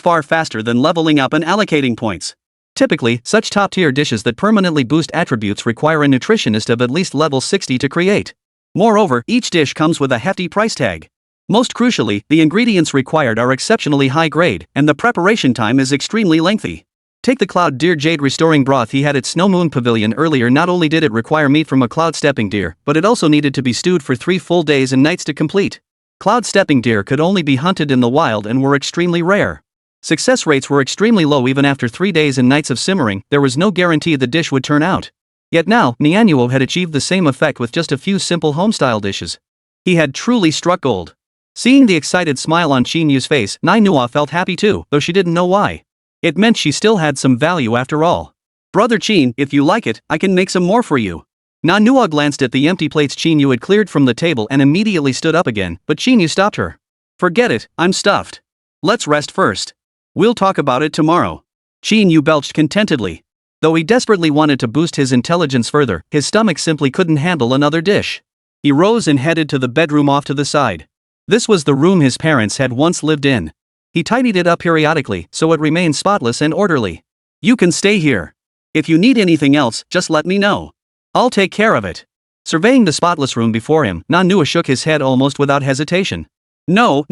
Speaker 1: far faster than leveling up and allocating points. Typically, such top-tier dishes that permanently boost attributes require a nutritionist of at least level 60 to create. Moreover, each dish comes with a hefty price tag. Most crucially, the ingredients required are exceptionally high grade, and the preparation time is extremely lengthy. Take the Cloud Deer Jade Restoring Broth he had at Snow Moon Pavilion earlier. Not only did it require meat from a cloud stepping deer, but it also needed to be stewed for 3 full days and nights to complete. Cloud stepping deer could only be hunted in the wild and were extremely rare. Success rates were extremely low. Even after 3 days and nights of simmering, there was no guarantee the dish would turn out. Yet now, Manhwa had achieved the same effect with just a few simple home-style dishes. He had truly struck gold. Seeing the excited smile on Qín Yú's face, Manhwa felt happy too, though she didn't know why. It meant she still had some value after all. Brother Qín, if you like it, I can make some more for you. Manhwa glanced at the empty plates Qín Yú had cleared from the table and immediately stood up again, but Qín Yú stopped her. Forget it, I'm stuffed. Let's rest first. We'll talk about it tomorrow. Qín Yǔ belched contentedly. Though he desperately wanted to boost his intelligence further, his stomach simply couldn't handle another dish. He rose and headed to the bedroom off to the side. This was the room his parents had once lived in. He tidied it up periodically so it remained spotless and orderly. You can stay here. If you need anything else, just let me know. I'll take care of it. Surveying the spotless room before him, Manhwa shook his head almost without hesitation. No.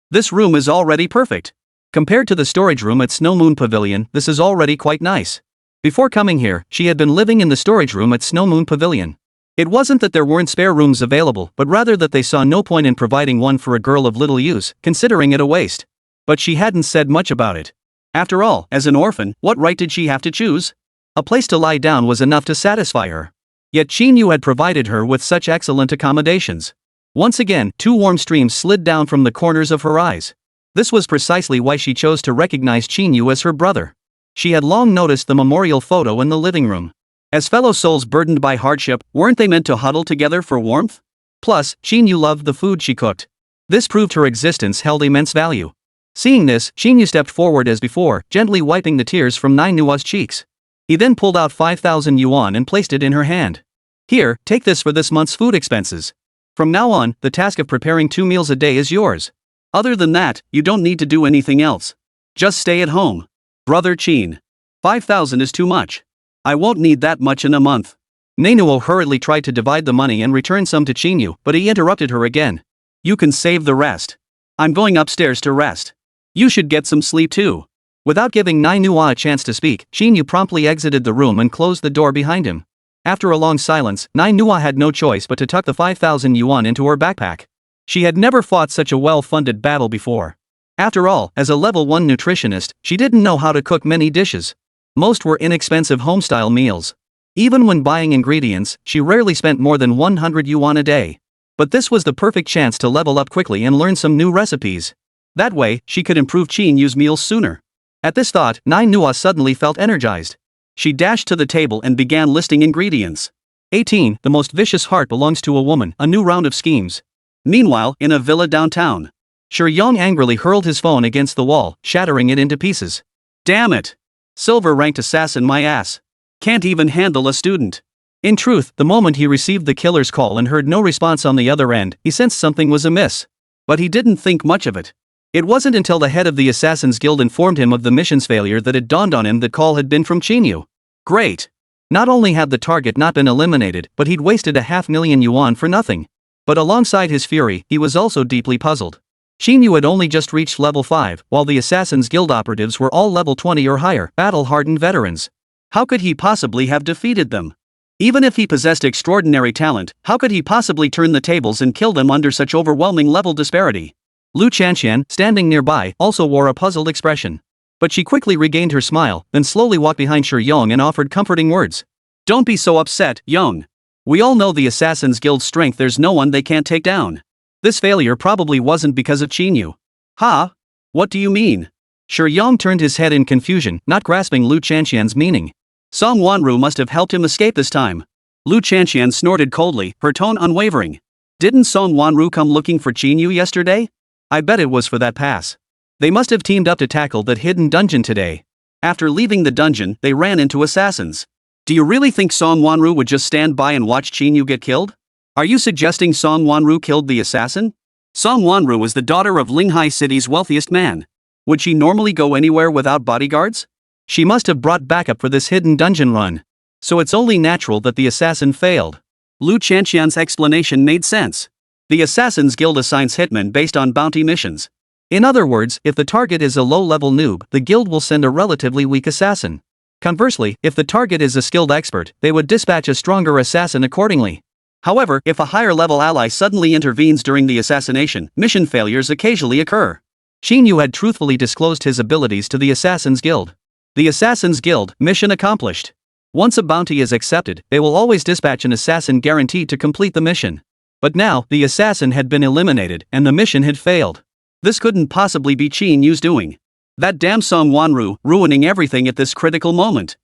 Speaker 1: This room is already perfect. Compared to the storage room at Snow Moon Pavilion, this is already quite nice. Before coming here, she had been living in the storage room at Snow Moon Pavilion. It wasn't that there weren't spare rooms available, but rather that they saw no point in providing one for a girl of little use, considering it a waste. But she hadn't said much about it. After all, as an orphan, what right did she have to choose? A place to lie down was enough to satisfy her. Yet Qín Yǔ had provided her with such excellent accommodations. Once again, 2 warm streams slid down from the corners of her eyes. This was precisely why she chose to recognize Qín Yǔ as her brother. She had long noticed the memorial photo in the living room. As fellow souls burdened by hardship, weren't they meant to huddle together for warmth? Plus, Qín Yǔ loved the food she cooked. This proved her existence held immense value. Seeing this, Qín Yǔ stepped forward as before, gently wiping the tears from Manhwa's cheeks. He then pulled out 5,000 yuan and placed it in her hand. Here, take this for this month's food expenses. From now on, the task of preparing 2 meals a day is yours. Other than that, you don't need to do anything else. Just stay at home. Brother Qín. 5,000 is too much. I won't need that much in a month. Manhwa hurriedly tried to divide the money and return some to Qín Yǔ, but he interrupted her again. You can save the rest. I'm going upstairs to rest. You should get some sleep too. Without giving Manhwa a chance to speak, Qín Yǔ promptly exited the room and closed the door behind him. After a long silence, Manhwa had no choice but to tuck the 5,000 yuan into her backpack. She had never fought such a well-funded battle before. After all, as a level 1 nutritionist, she didn't know how to cook many dishes. Most were inexpensive home-style meals. Even when buying ingredients, she rarely spent more than 100 yuan a day. But this was the perfect chance to level up quickly and learn some new recipes. That way, she could improve Qín Yǔ's meals sooner. At this thought, Manhwa suddenly felt energized. She dashed to the table and began listing ingredients. 18. The most vicious heart belongs to a woman, a new round of schemes. Meanwhile, in a villa downtown, Yong angrily hurled his phone against the wall, shattering it into pieces. Damn it! Silver-ranked assassin my ass. Can't even handle a student. In truth, the moment he received the killer's call and heard no response on the other end, he sensed something was amiss. But he didn't think much of it. It wasn't until the head of the Assassin's Guild informed him of the mission's failure that it dawned on him that call had been from Qín Yǔ. Great! Not only had the target not been eliminated, but he'd wasted 500,000 yuan for nothing. But alongside his fury, he was also deeply puzzled. Qín Yǔ had only just reached level 5, while the Assassin's Guild operatives were all level 20 or higher, battle-hardened veterans. How could he possibly have defeated them? Even if he possessed extraordinary talent, how could he possibly turn the tables and kill them under such overwhelming level disparity? Lu Chanxian, standing nearby, also wore a puzzled expression. But she quickly regained her smile, then slowly walked behind Yong and offered comforting words. Don't be so upset, Yong. We all know the Assassin's Guild's strength, there's no one they can't take down. This failure probably wasn't because of Qín Yǔ. Huh? What do you mean? Yong turned his head in confusion, not grasping Lu Chanxian's meaning. Song Wanru must have helped him escape this time. Lu Chanxian snorted coldly, her tone unwavering. Didn't Song Wanru come looking for Qín Yǔ yesterday? I bet it was for that pass. They must have teamed up to tackle that hidden dungeon today. After leaving the dungeon, they ran into assassins. Do you really think Song Wanru would just stand by and watch Qín Yǔ get killed? Are you suggesting Song Wanru killed the assassin? Song Wanru was the daughter of Linghai City's wealthiest man. Would she normally go anywhere without bodyguards? She must have brought backup for this hidden dungeon run. So it's only natural that the assassin failed. Lu Chanxian's explanation made sense. The Assassin's Guild assigns hitmen based on bounty missions. In other words, if the target is a low-level noob, the guild will send a relatively weak assassin. Conversely, if the target is a skilled expert, they would dispatch a stronger assassin accordingly. However, if a higher-level ally suddenly intervenes during the assassination, mission failures occasionally occur. Qín Yǔ had truthfully disclosed his abilities to the Assassin's Guild. The Assassin's Guild, mission accomplished. Once a bounty is accepted, they will always dispatch an assassin guaranteed to complete the mission. But now, the assassin had been eliminated, and the mission had failed. This couldn't possibly be Qín Yǔ's doing. That damn Song Wanru, ruining everything at this critical moment.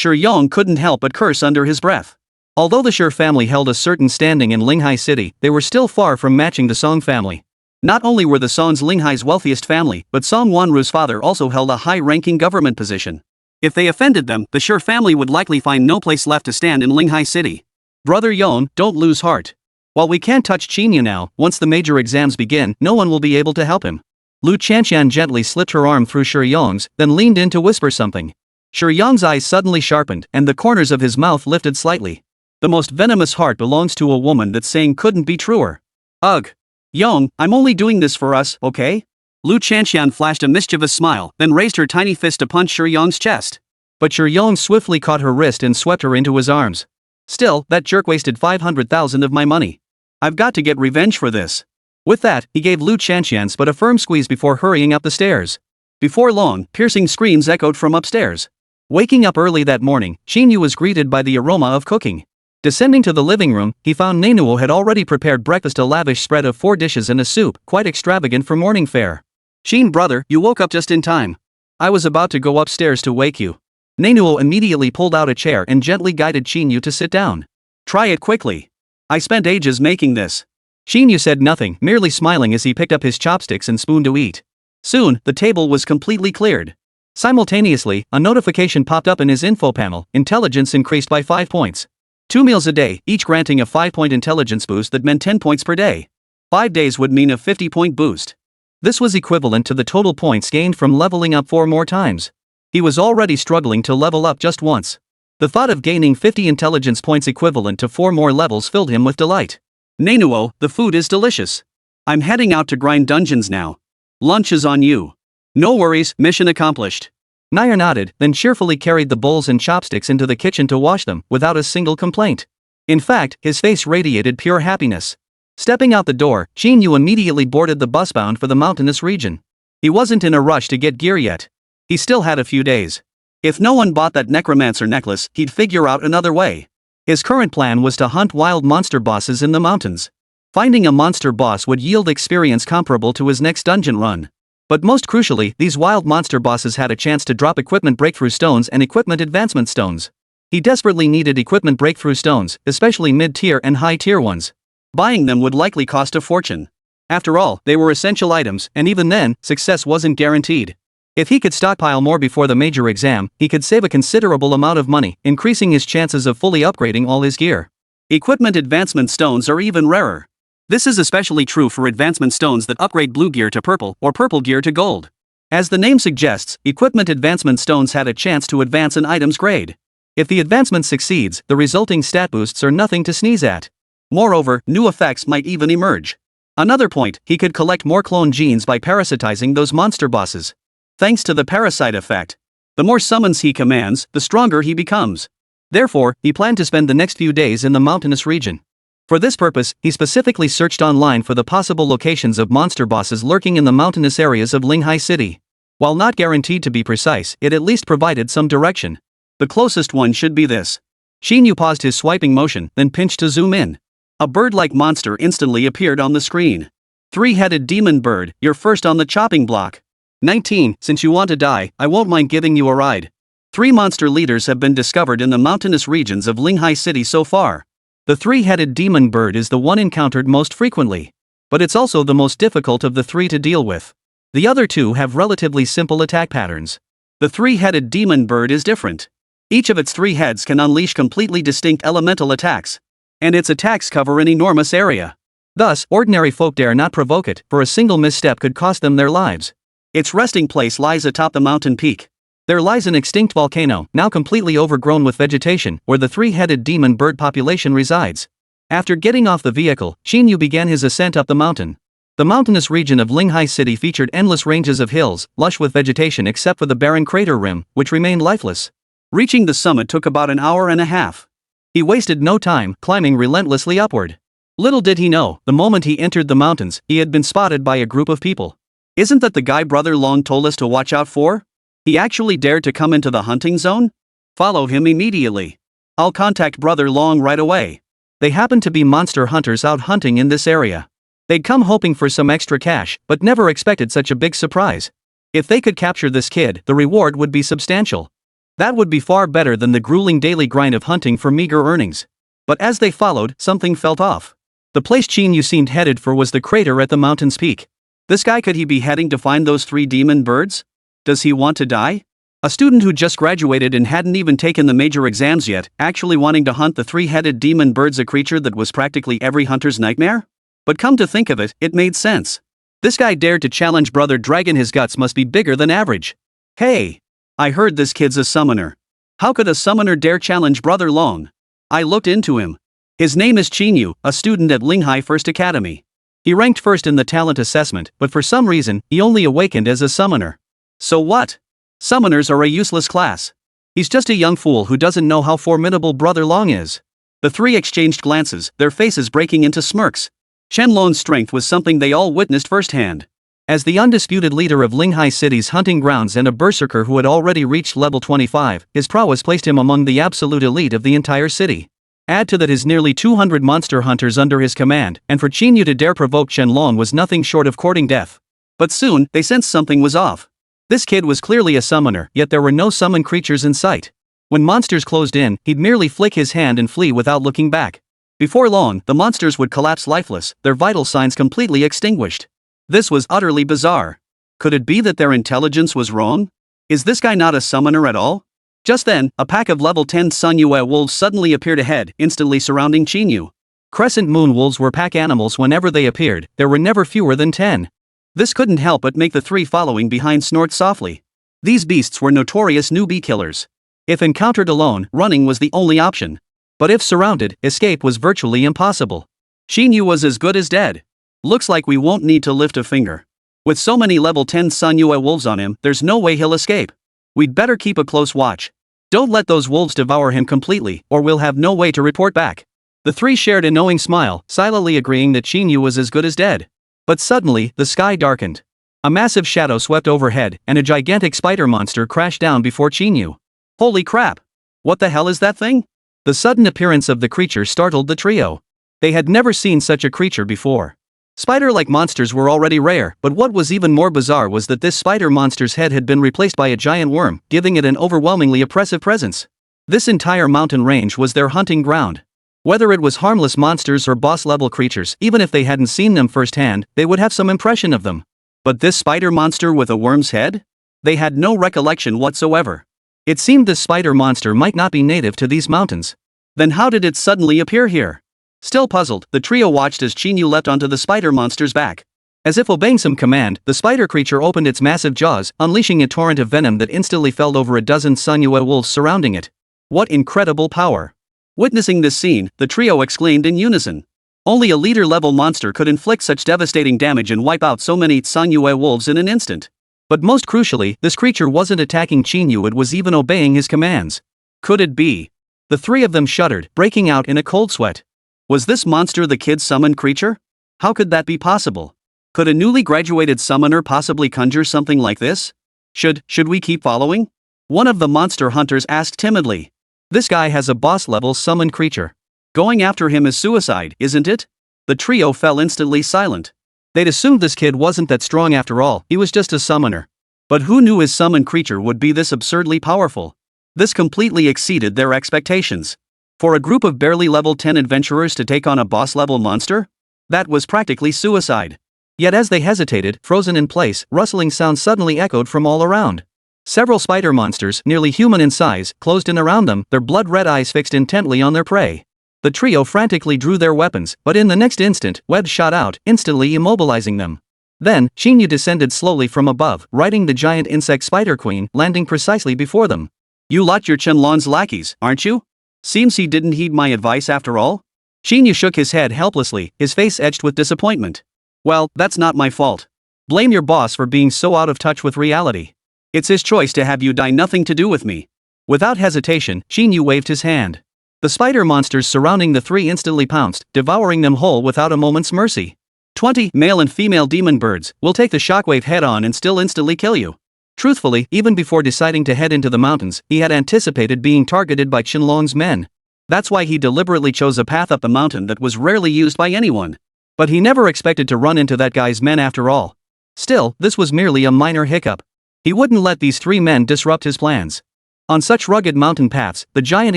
Speaker 1: Yong couldn't help but curse under his breath. Although the Shi family held a certain standing in Linghai City, they were still far from matching the Song family. Not only were the Song's Linghai's wealthiest family, but Song Wanru's father also held a high-ranking government position. If they offended them, the Shi family would likely find no place left to stand in Linghai City. Brother Yon, don't lose heart. While we can't touch Qín Yǔ now, once the major exams begin, no one will be able to help him. Lu Chanxian gently slipped her arm through Shi Yong's, then leaned in to whisper something. Shi Yong's eyes suddenly sharpened, and the corners of his mouth lifted slightly. The most venomous heart belongs to a woman, that saying couldn't be truer. Ugh. Yong, I'm only doing this for us, okay? Lu Chanxian flashed a mischievous smile, then raised her tiny fist to punch Shi Yong's chest. But Shi Yong swiftly caught her wrist and swept her into his arms. Still, that jerk wasted 500,000 of my money. I've got to get revenge for this. With that, he gave Lu Chanxian's but a firm squeeze before hurrying up the stairs. Before long, piercing screams echoed from upstairs. Waking up early that morning, Qín Yǔ was greeted by the aroma of cooking. Descending to the living room, he found Nanuo had already prepared breakfast, a lavish spread of 4 dishes and a soup, quite extravagant for morning fare. Qín brother, you woke up just in time. I was about to go upstairs to wake you. Nanuo immediately pulled out a chair and gently guided Qín Yǔ to sit down. Try it quickly. I spent ages making this. Qín Yǔ said nothing, merely smiling as he picked up his chopsticks and spoon to eat. Soon, the table was completely cleared. Simultaneously, a notification popped up in his info panel. Intelligence increased by 5 points. 2 meals a day, each granting a 5-point intelligence boost that meant 10 points per day. 5 days would mean a 50-point boost. This was equivalent to the total points gained from leveling up 4 more times. He was already struggling to level up just once. The thought of gaining 50 intelligence points equivalent to 4 more levels filled him with delight. Nanuo, the food is delicious. I'm heading out to grind dungeons now. Lunch is on you. No worries, mission accomplished. Nair nodded, then cheerfully carried the bowls and chopsticks into the kitchen to wash them, without a single complaint. In fact, his face radiated pure happiness. Stepping out the door, Qín Yǔ immediately boarded the bus bound for the mountainous region. He wasn't in a rush to get gear yet. He still had a few days. If no one bought that necromancer necklace, he'd figure out another way. His current plan was to hunt wild monster bosses in the mountains. Finding a monster boss would yield experience comparable to his next dungeon run. But most crucially, these wild monster bosses had a chance to drop equipment breakthrough stones and equipment advancement stones. He desperately needed equipment breakthrough stones, especially mid-tier and high-tier ones. Buying them would likely cost a fortune. After all, they were essential items, and even then, success wasn't guaranteed. If he could stockpile more before the major exam, he could save a considerable amount of money, increasing his chances of fully upgrading all his gear. Equipment advancement stones are even rarer. This is especially true for advancement stones that upgrade blue gear to purple or purple gear to gold. As the name suggests, equipment advancement stones had a chance to advance an item's grade. If the advancement succeeds, the resulting stat boosts are nothing to sneeze at. Moreover, new effects might even emerge. Another point, he could collect more clone genes by parasitizing those monster bosses. Thanks to the parasite effect, the more summons he commands, the stronger he becomes. Therefore, he planned to spend the next few days in the mountainous region. For this purpose, he specifically searched online for the possible locations of monster bosses lurking in the mountainous areas of Linghai City. While not guaranteed to be precise, it at least provided some direction. The closest one should be this. Qín Yǔ paused his swiping motion, then pinched to zoom in. A bird-like monster instantly appeared on the screen. 3-headed demon bird, you're first on the chopping block. 19. Since you want to die, I won't mind giving you a ride. 3 monster leaders have been discovered in the mountainous regions of Linghai City so far. The 3-headed demon bird is the one encountered most frequently. But it's also the most difficult of the 3 to deal with. The other 2 have relatively simple attack patterns. The 3-headed demon bird is different. Each of its 3 heads can unleash completely distinct elemental attacks. And its attacks cover an enormous area. Thus, ordinary folk dare not provoke it, for a single misstep could cost them their lives. Its resting place lies atop the mountain peak. There lies an extinct volcano, now completely overgrown with vegetation, where the 3-headed demon bird population resides. After getting off the vehicle, Qín Yǔ began his ascent up the mountain. The mountainous region of Linghai City featured endless ranges of hills, lush with vegetation except for the barren crater rim, which remained lifeless. Reaching the summit took about an hour and a half. He wasted no time, climbing relentlessly upward. Little did he know, the moment he entered the mountains, he had been spotted by a group of people. Isn't that the guy Brother Long told us to watch out for? He actually dared to come into the hunting zone? Follow him immediately. I'll contact Brother Long right away. They happen to be monster hunters out hunting in this area. They'd come hoping for some extra cash, but never expected such a big surprise. If they could capture this kid, the reward would be substantial. That would be far better than the grueling daily grind of hunting for meager earnings. But as they followed, something felt off. The place Qín Yǔ seemed headed for was the crater at the mountain's peak. This guy, could he be heading to find those 3 demon birds? Does he want to die? A student who just graduated and hadn't even taken the major exams yet, actually wanting to hunt the 3-headed demon birds, a creature that was practically every hunter's nightmare? But come to think of it, it made sense. This guy dared to challenge Brother Dragon, his guts must be bigger than average. Hey! I heard this kid's a summoner. How could a summoner dare challenge Brother Long? I looked into him. His name is Qín Yǔ, a student at Linghai First Academy. He ranked first in the talent assessment, but for some reason, he only awakened as a summoner. So what? Summoners are a useless class. He's just a young fool who doesn't know how formidable Brother Long is. The 3 exchanged glances, their faces breaking into smirks. Shenlong's strength was something they all witnessed firsthand. As the undisputed leader of Linghai City's hunting grounds and a berserker who had already reached level 25, his prowess placed him among the absolute elite of the entire city. Add to that his nearly 200 monster hunters under his command, and for Qín Yǔ to dare provoke Shenlong was nothing short of courting death. But soon, they sensed something was off. This kid was clearly a summoner, yet there were no summon creatures in sight. When monsters closed in, he'd merely flick his hand and flee without looking back. Before long, the monsters would collapse lifeless, their vital signs completely extinguished. This was utterly bizarre. Could it be that their intelligence was wrong? Is this guy not a summoner at all? Just then, a pack of level 10 Sunmmary wolves suddenly appeared ahead, instantly surrounding Qín Yǔ. Crescent moon wolves were pack animals whenever they appeared, there were never fewer than 10. This couldn't help but make the 3 following behind snort softly. These beasts were notorious newbie killers. If encountered alone, running was the only option. But if surrounded, escape was virtually impossible. Qín Yǔ was as good as dead. Looks like we won't need to lift a finger. With so many level 10 Sunmmary wolves on him, there's no way he'll escape. We'd better keep a close watch. Don't let those wolves devour him completely, or we'll have no way to report back. The 3 shared a knowing smile, silently agreeing that Qín Yǔ was as good as dead. But suddenly, the sky darkened. A massive shadow swept overhead, and a gigantic spider monster crashed down before Qín Yǔ. Holy crap! What the hell is that thing? The sudden appearance of the creature startled the trio. They had never seen such a creature before. Spider-like monsters were already rare, but what was even more bizarre was that this spider monster's head had been replaced by a giant worm, giving it an overwhelmingly oppressive presence. This entire mountain range was their hunting ground. Whether it was harmless monsters or boss-level creatures, even if they hadn't seen them firsthand, they would have some impression of them. But this spider monster with a worm's head? They had no recollection whatsoever. It seemed this spider monster might not be native to these mountains. Then how did it suddenly appear here? Still puzzled, the trio watched as Qín Yǔ leapt onto the spider monster's back. As if obeying some command, the spider creature opened its massive jaws, unleashing a torrent of venom that instantly felled over a dozen Sunmmary wolves surrounding it. What incredible power! Witnessing this scene, the trio exclaimed in unison. Only a leader-level monster could inflict such devastating damage and wipe out so many Sunmmary wolves in an instant. But most crucially, this creature wasn't attacking Qín Yǔ, it was even obeying his commands. Could it be? The 3 of them shuddered, breaking out in a cold sweat. Was this monster the kid's summoned creature? How could that be possible? Could a newly graduated summoner possibly conjure something like this? Should we keep following? One of the monster hunters asked timidly. This guy has a boss-level summoned creature. Going after him is suicide, isn't it? The trio fell instantly silent. They'd assumed this kid wasn't that strong after all, he was just a summoner. But who knew his summoned creature would be this absurdly powerful? This completely exceeded their expectations. For a group of barely level 10 adventurers to take on a boss-level monster? That was practically suicide. Yet as they hesitated, frozen in place, rustling sounds suddenly echoed from all around. Several spider monsters, nearly human in size, closed in around them, their blood-red eyes fixed intently on their prey. The trio frantically drew their weapons, but in the next instant, webs shot out, instantly immobilizing them. Then, Qín Yǔ descended slowly from above, riding the giant insect spider queen, landing precisely before them. You lot your Shenlong's lackeys, aren't you? Seems he didn't heed my advice after all. Qín Yǔ shook his head helplessly, his face etched with disappointment. Well, that's not my fault. Blame your boss for being so out of touch with reality. It's his choice to have you die, nothing to do with me. Without hesitation, Qín Yǔ waved his hand. The spider monsters surrounding the 3 instantly pounced, devouring them whole without a moment's mercy. 20 male and female demon birds will take the shockwave head-on and still instantly kill you. Truthfully, even before deciding to head into the mountains, he had anticipated being targeted by Shenlong's men. That's why he deliberately chose a path up the mountain that was rarely used by anyone. But he never expected to run into that guy's men after all. Still, this was merely a minor hiccup. He wouldn't let these 3 men disrupt his plans. On such rugged mountain paths, the giant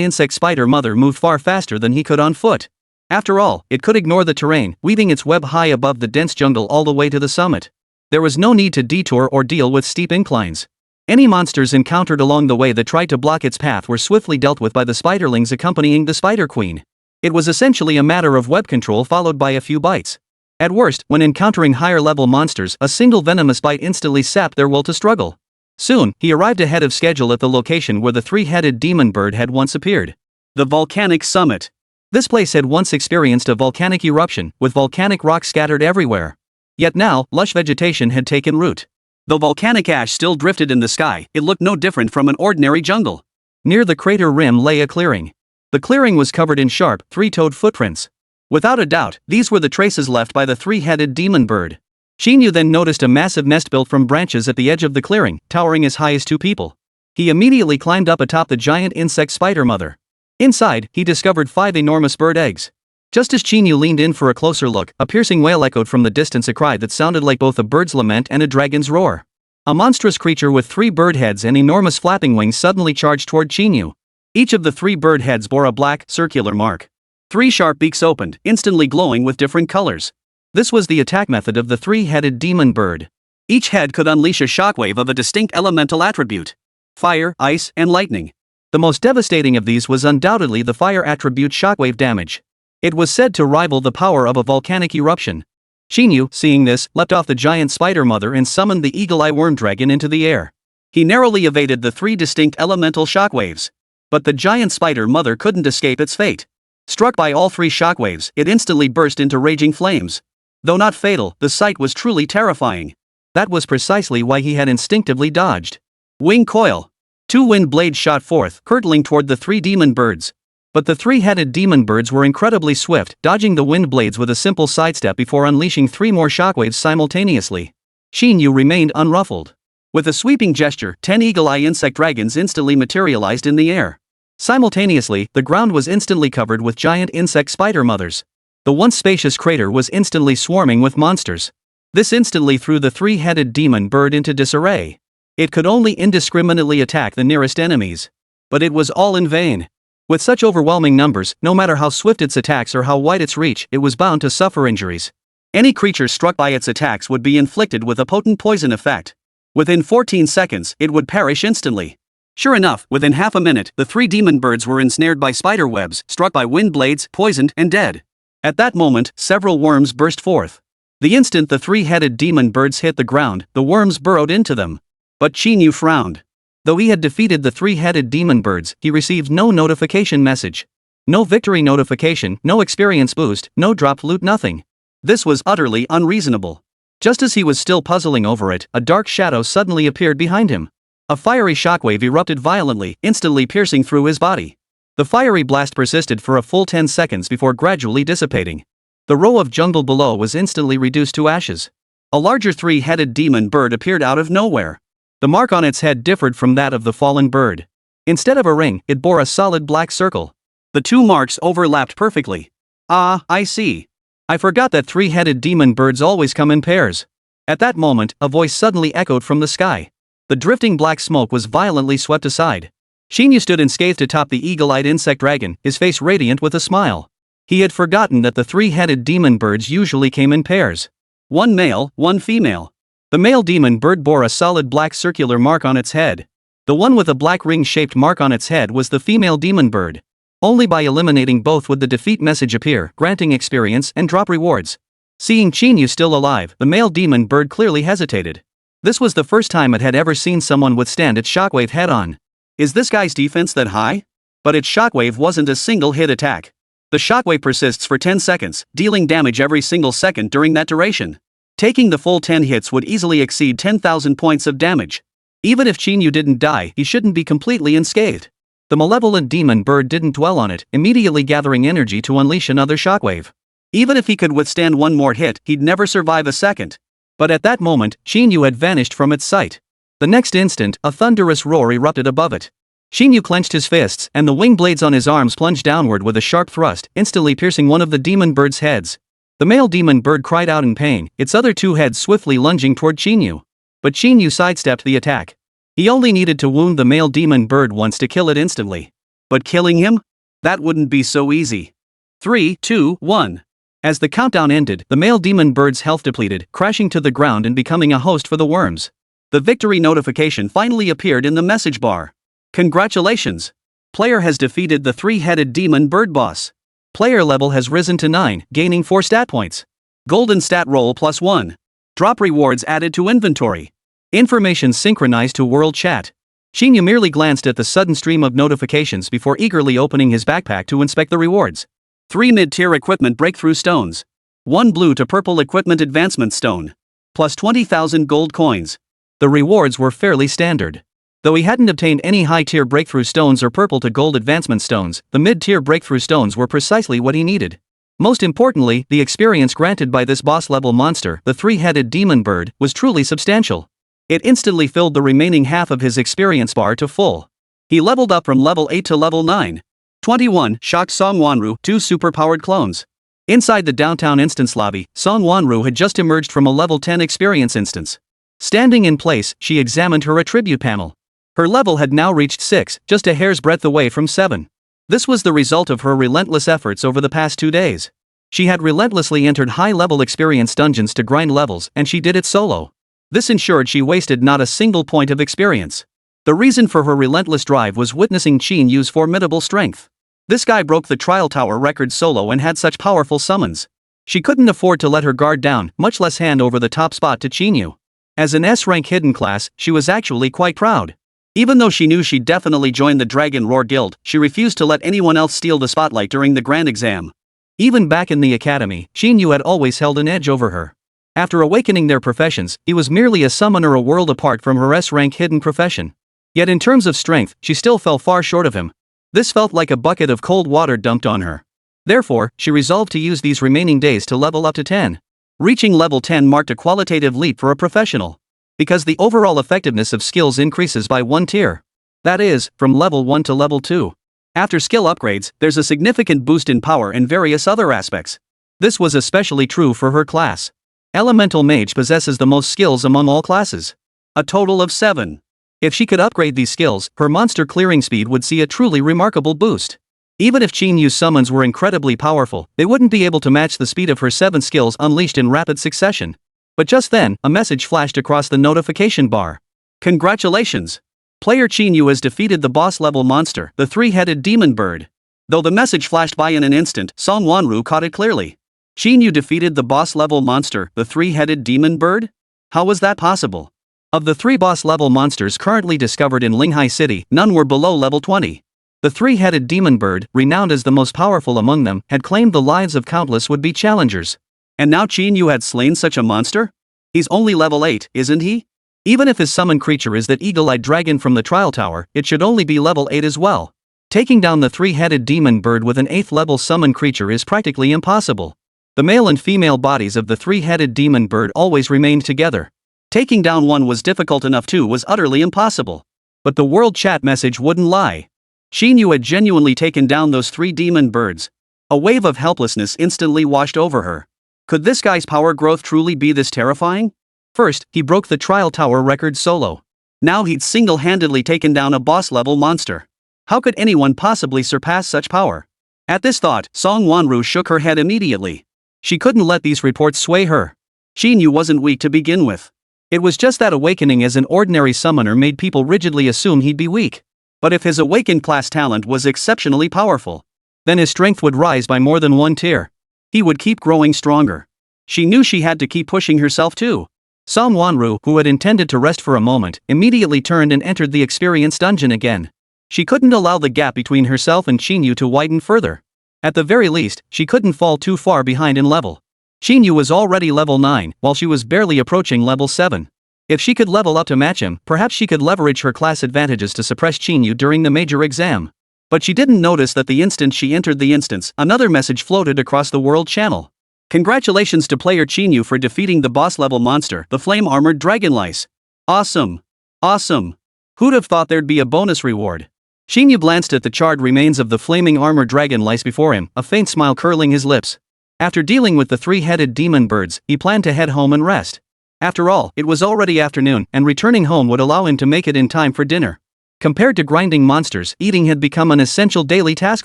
Speaker 1: insect spider mother moved far faster than he could on foot. After all, it could ignore the terrain, weaving its web high above the dense jungle all the way to the summit. There was no need to detour or deal with steep inclines. Any monsters encountered along the way that tried to block its path were swiftly dealt with by the spiderlings accompanying the Spider Queen. It was essentially a matter of web control followed by a few bites. At worst, when encountering higher-level monsters, a single venomous bite instantly sapped their will to struggle. Soon, he arrived ahead of schedule at the location where the three-headed demon bird had once appeared. The volcanic summit. This place had once experienced a volcanic eruption, with volcanic rocks scattered everywhere. Yet now, lush vegetation had taken root. Though volcanic ash still drifted in the sky, it looked no different from an ordinary jungle. Near the crater rim lay a clearing. The clearing was covered in sharp, three-toed footprints. Without a doubt, these were the traces left by the three-headed demon bird. Qín Yǔ then noticed a massive nest built from branches at the edge of the clearing, towering as high as 2 people. He immediately climbed up atop the giant insect spider mother. Inside, he discovered 5 enormous bird eggs. Just as Qín Yǔ leaned in for a closer look, a piercing wail echoed from the distance, a cry that sounded like both a bird's lament and a dragon's roar. A monstrous creature with 3 bird heads and enormous flapping wings suddenly charged toward Qín Yǔ. Each of the 3 bird heads bore a black, circular mark. 3 sharp beaks opened, instantly glowing with different colors. This was the attack method of the three-headed demon bird. Each head could unleash a shockwave of a distinct elemental attribute: fire, ice, and lightning. The most devastating of these was undoubtedly the fire attribute shockwave damage. It was said to rival the power of a volcanic eruption. Qín Yǔ, seeing this, leapt off the giant spider mother and summoned the eagle-eye worm dragon into the air. He narrowly evaded the 3 distinct elemental shockwaves. But the giant spider mother couldn't escape its fate. Struck by all 3 shockwaves, it instantly burst into raging flames. Though not fatal, the sight was truly terrifying. That was precisely why he had instinctively dodged. Wing coil. 2 wind blades shot forth, hurtling toward the 3 demon birds. But the 3-headed demon birds were incredibly swift, dodging the wind blades with a simple sidestep before unleashing 3 more shockwaves simultaneously. Qín Yǔ remained unruffled. With a sweeping gesture, 10 eagle-eye insect dragons instantly materialized in the air. Simultaneously, the ground was instantly covered with giant insect spider mothers. The once spacious crater was instantly swarming with monsters. This instantly threw the 3-headed demon bird into disarray. It could only indiscriminately attack the nearest enemies. But it was all in vain. With such overwhelming numbers, no matter how swift its attacks or how wide its reach, it was bound to suffer injuries. Any creature struck by its attacks would be inflicted with a potent poison effect. Within 14 seconds, it would perish instantly. Sure enough, within half a minute, the 3 demon birds were ensnared by spider webs, struck by wind blades, poisoned, and dead. At that moment, several worms burst forth. The instant the 3-headed demon birds hit the ground, the worms burrowed into them. But Qín Yǔ frowned. Though he had defeated the 3-headed demon birds, he received no notification message. No victory notification, no experience boost, no drop loot, nothing. This was utterly unreasonable. Just as he was still puzzling over it, a dark shadow suddenly appeared behind him. A fiery shockwave erupted violently, instantly piercing through his body. The fiery blast persisted for a full 10 seconds before gradually dissipating. The row of jungle below was instantly reduced to ashes. A larger 3-headed demon bird appeared out of nowhere. The mark on its head differed from that of the fallen bird. Instead of a ring, it bore a solid black circle. The 2 marks overlapped perfectly. Ah, I see. I forgot that 3-headed demon birds always come in pairs. At that moment, a voice suddenly echoed from the sky. The drifting black smoke was violently swept aside. Qín Yǔ stood unscathed atop the eagle-eyed insect dragon, his face radiant with a smile. He had forgotten that the 3-headed demon birds usually came in pairs. 1 male, 1 female. The male demon bird bore a solid black circular mark on its head. The one with a black ring-shaped mark on its head was the female demon bird. Only by eliminating both would the defeat message appear, granting experience and drop rewards. Seeing Qín Yǔ still alive, the male demon bird clearly hesitated. This was the first time it had ever seen someone withstand its shockwave head-on. Is this guy's defense that high? But its shockwave wasn't a single-hit attack. The shockwave persists for 10 seconds, dealing damage every single second during that duration. Taking the full 10 hits would easily exceed 10,000 points of damage. Even if Qín Yǔ didn't die, he shouldn't be completely unscathed. The malevolent demon bird didn't dwell on it, immediately gathering energy to unleash another shockwave. Even if he could withstand 1 more hit, he'd never survive a second. But at that moment, Qín Yǔ had vanished from its sight. The next instant, a thunderous roar erupted above it. Qín Yǔ clenched his fists, and the wing blades on his arms plunged downward with a sharp thrust, instantly piercing one of the demon bird's heads. The male demon bird cried out in pain, its other 2 heads swiftly lunging toward Qín Yǔ. But Qín Yǔ sidestepped the attack. He only needed to wound the male demon bird once to kill it instantly. But killing him? That wouldn't be so easy. 3, 2, 1. As the countdown ended, the male demon bird's health depleted, crashing to the ground and becoming a host for the worms. The victory notification finally appeared in the message bar. Congratulations! Player has defeated the three-headed demon bird boss. Player level has risen to 9, gaining 4 stat points. Golden stat roll +1. Drop rewards added to inventory. Information synchronized to world chat. Qín Yǔ merely glanced at the sudden stream of notifications before eagerly opening his backpack to inspect the rewards. 3 mid-tier equipment breakthrough stones. 1 blue to purple equipment advancement stone. Plus 20,000 gold coins. The rewards were fairly standard. Though he hadn't obtained any high-tier breakthrough stones or purple to gold advancement stones, the mid-tier breakthrough stones were precisely what he needed. Most importantly, the experience granted by this boss-level monster, the three-headed demon bird, was truly substantial. It instantly filled the remaining half of his experience bar to full. He leveled up from level 8 to level 9. 21. Shocked Song Wanru, 2 super-powered clones. Inside the downtown instance lobby, Song Wanru had just emerged from a level 10 experience instance. Standing in place, she examined her attribute panel. Her level had now reached 6, just a hair's breadth away from 7. This was the result of her relentless efforts over the past 2 days. She had relentlessly entered high-level experience dungeons to grind levels, and she did it solo. This ensured she wasted not a single point of experience. The reason for her relentless drive was witnessing Qín Yú's formidable strength. This guy broke the trial tower record solo and had such powerful summons. She couldn't afford to let her guard down, much less hand over the top spot to Qín Yǔ. As an S-rank hidden class, she was actually quite proud. Even though she knew she'd definitely join the Dragon Roar Guild, she refused to let anyone else steal the spotlight during the grand exam. Even back in the academy, Qín Yǔ had always held an edge over her. After awakening their professions, he was merely a summoner a world apart from her S-rank hidden profession. Yet in terms of strength, she still fell far short of him. This felt like a bucket of cold water dumped on her. Therefore, she resolved to use these remaining days to level up to 10. Reaching level 10 marked a qualitative leap for a professional. Because the overall effectiveness of skills increases by 1 tier. That is, from level 1 to level 2. After skill upgrades, there's a significant boost in power and various other aspects. This was especially true for her class. Elemental Mage possesses the most skills among all classes. A total of 7. If she could upgrade these skills, her monster clearing speed would see a truly remarkable boost. Even if Qín Yú's summons were incredibly powerful, they wouldn't be able to match the speed of her 7 skills unleashed in rapid succession. But just then, a message flashed across the notification bar. Congratulations! Player Qín Yǔ has defeated the boss-level monster, the three-headed demon bird. Though the message flashed by in an instant, Song Wanru caught it clearly. Qín Yǔ defeated the boss-level monster, the three-headed demon bird? How was that possible? Of the 3 boss-level monsters currently discovered in Linghai City, none were below level 20. The three-headed demon bird, renowned as the most powerful among them, had claimed the lives of countless would-be challengers. And now Qín Yǔ had slain such a monster? He's only level 8, isn't he? Even if his summon creature is that eagle-eyed dragon from the trial tower, it should only be level 8 as well. Taking down the three-headed demon bird with an 8th level summon creature is practically impossible. The male and female bodies of the three-headed demon bird always remained together. Taking down one was difficult enough, two was utterly impossible. But the world chat message wouldn't lie. Qín Yǔ had genuinely taken down those 3 demon birds. A wave of helplessness instantly washed over her. Could this guy's power growth truly be this terrifying? First, he broke the trial tower record solo. Now he'd single-handedly taken down a boss-level monster. How could anyone possibly surpass such power? At this thought, Song Wanru shook her head immediately. She couldn't let these reports sway her. Qín Yǔ wasn't weak to begin with. It was just that awakening as an ordinary summoner made people rigidly assume he'd be weak. But if his awakened class talent was exceptionally powerful, then his strength would rise by more than 1 tier. He would keep growing stronger. She knew she had to keep pushing herself too. Song Wanru, who had intended to rest for a moment, immediately turned and entered the experience dungeon again. She couldn't allow the gap between herself and Qín Yǔ to widen further. At the very least, she couldn't fall too far behind in level. Qín Yǔ was already level 9, while she was barely approaching level 7. If she could level up to match him, perhaps she could leverage her class advantages to suppress Qín Yǔ during the major exam. But she didn't notice that the instant she entered the instance, another message floated across the world channel. Congratulations to player Qín Yǔ for defeating the boss-level monster, the flame-armored dragon lice. Awesome! Awesome! Who'd have thought there'd be a bonus reward? Qín Yǔ glanced at the charred remains of the flaming armored dragon lice before him, a faint smile curling his lips. After dealing with the 3-headed demon birds, he planned to head home and rest. After all, it was already afternoon, and returning home would allow him to make it in time for dinner. Compared to grinding monsters, eating had become an essential daily task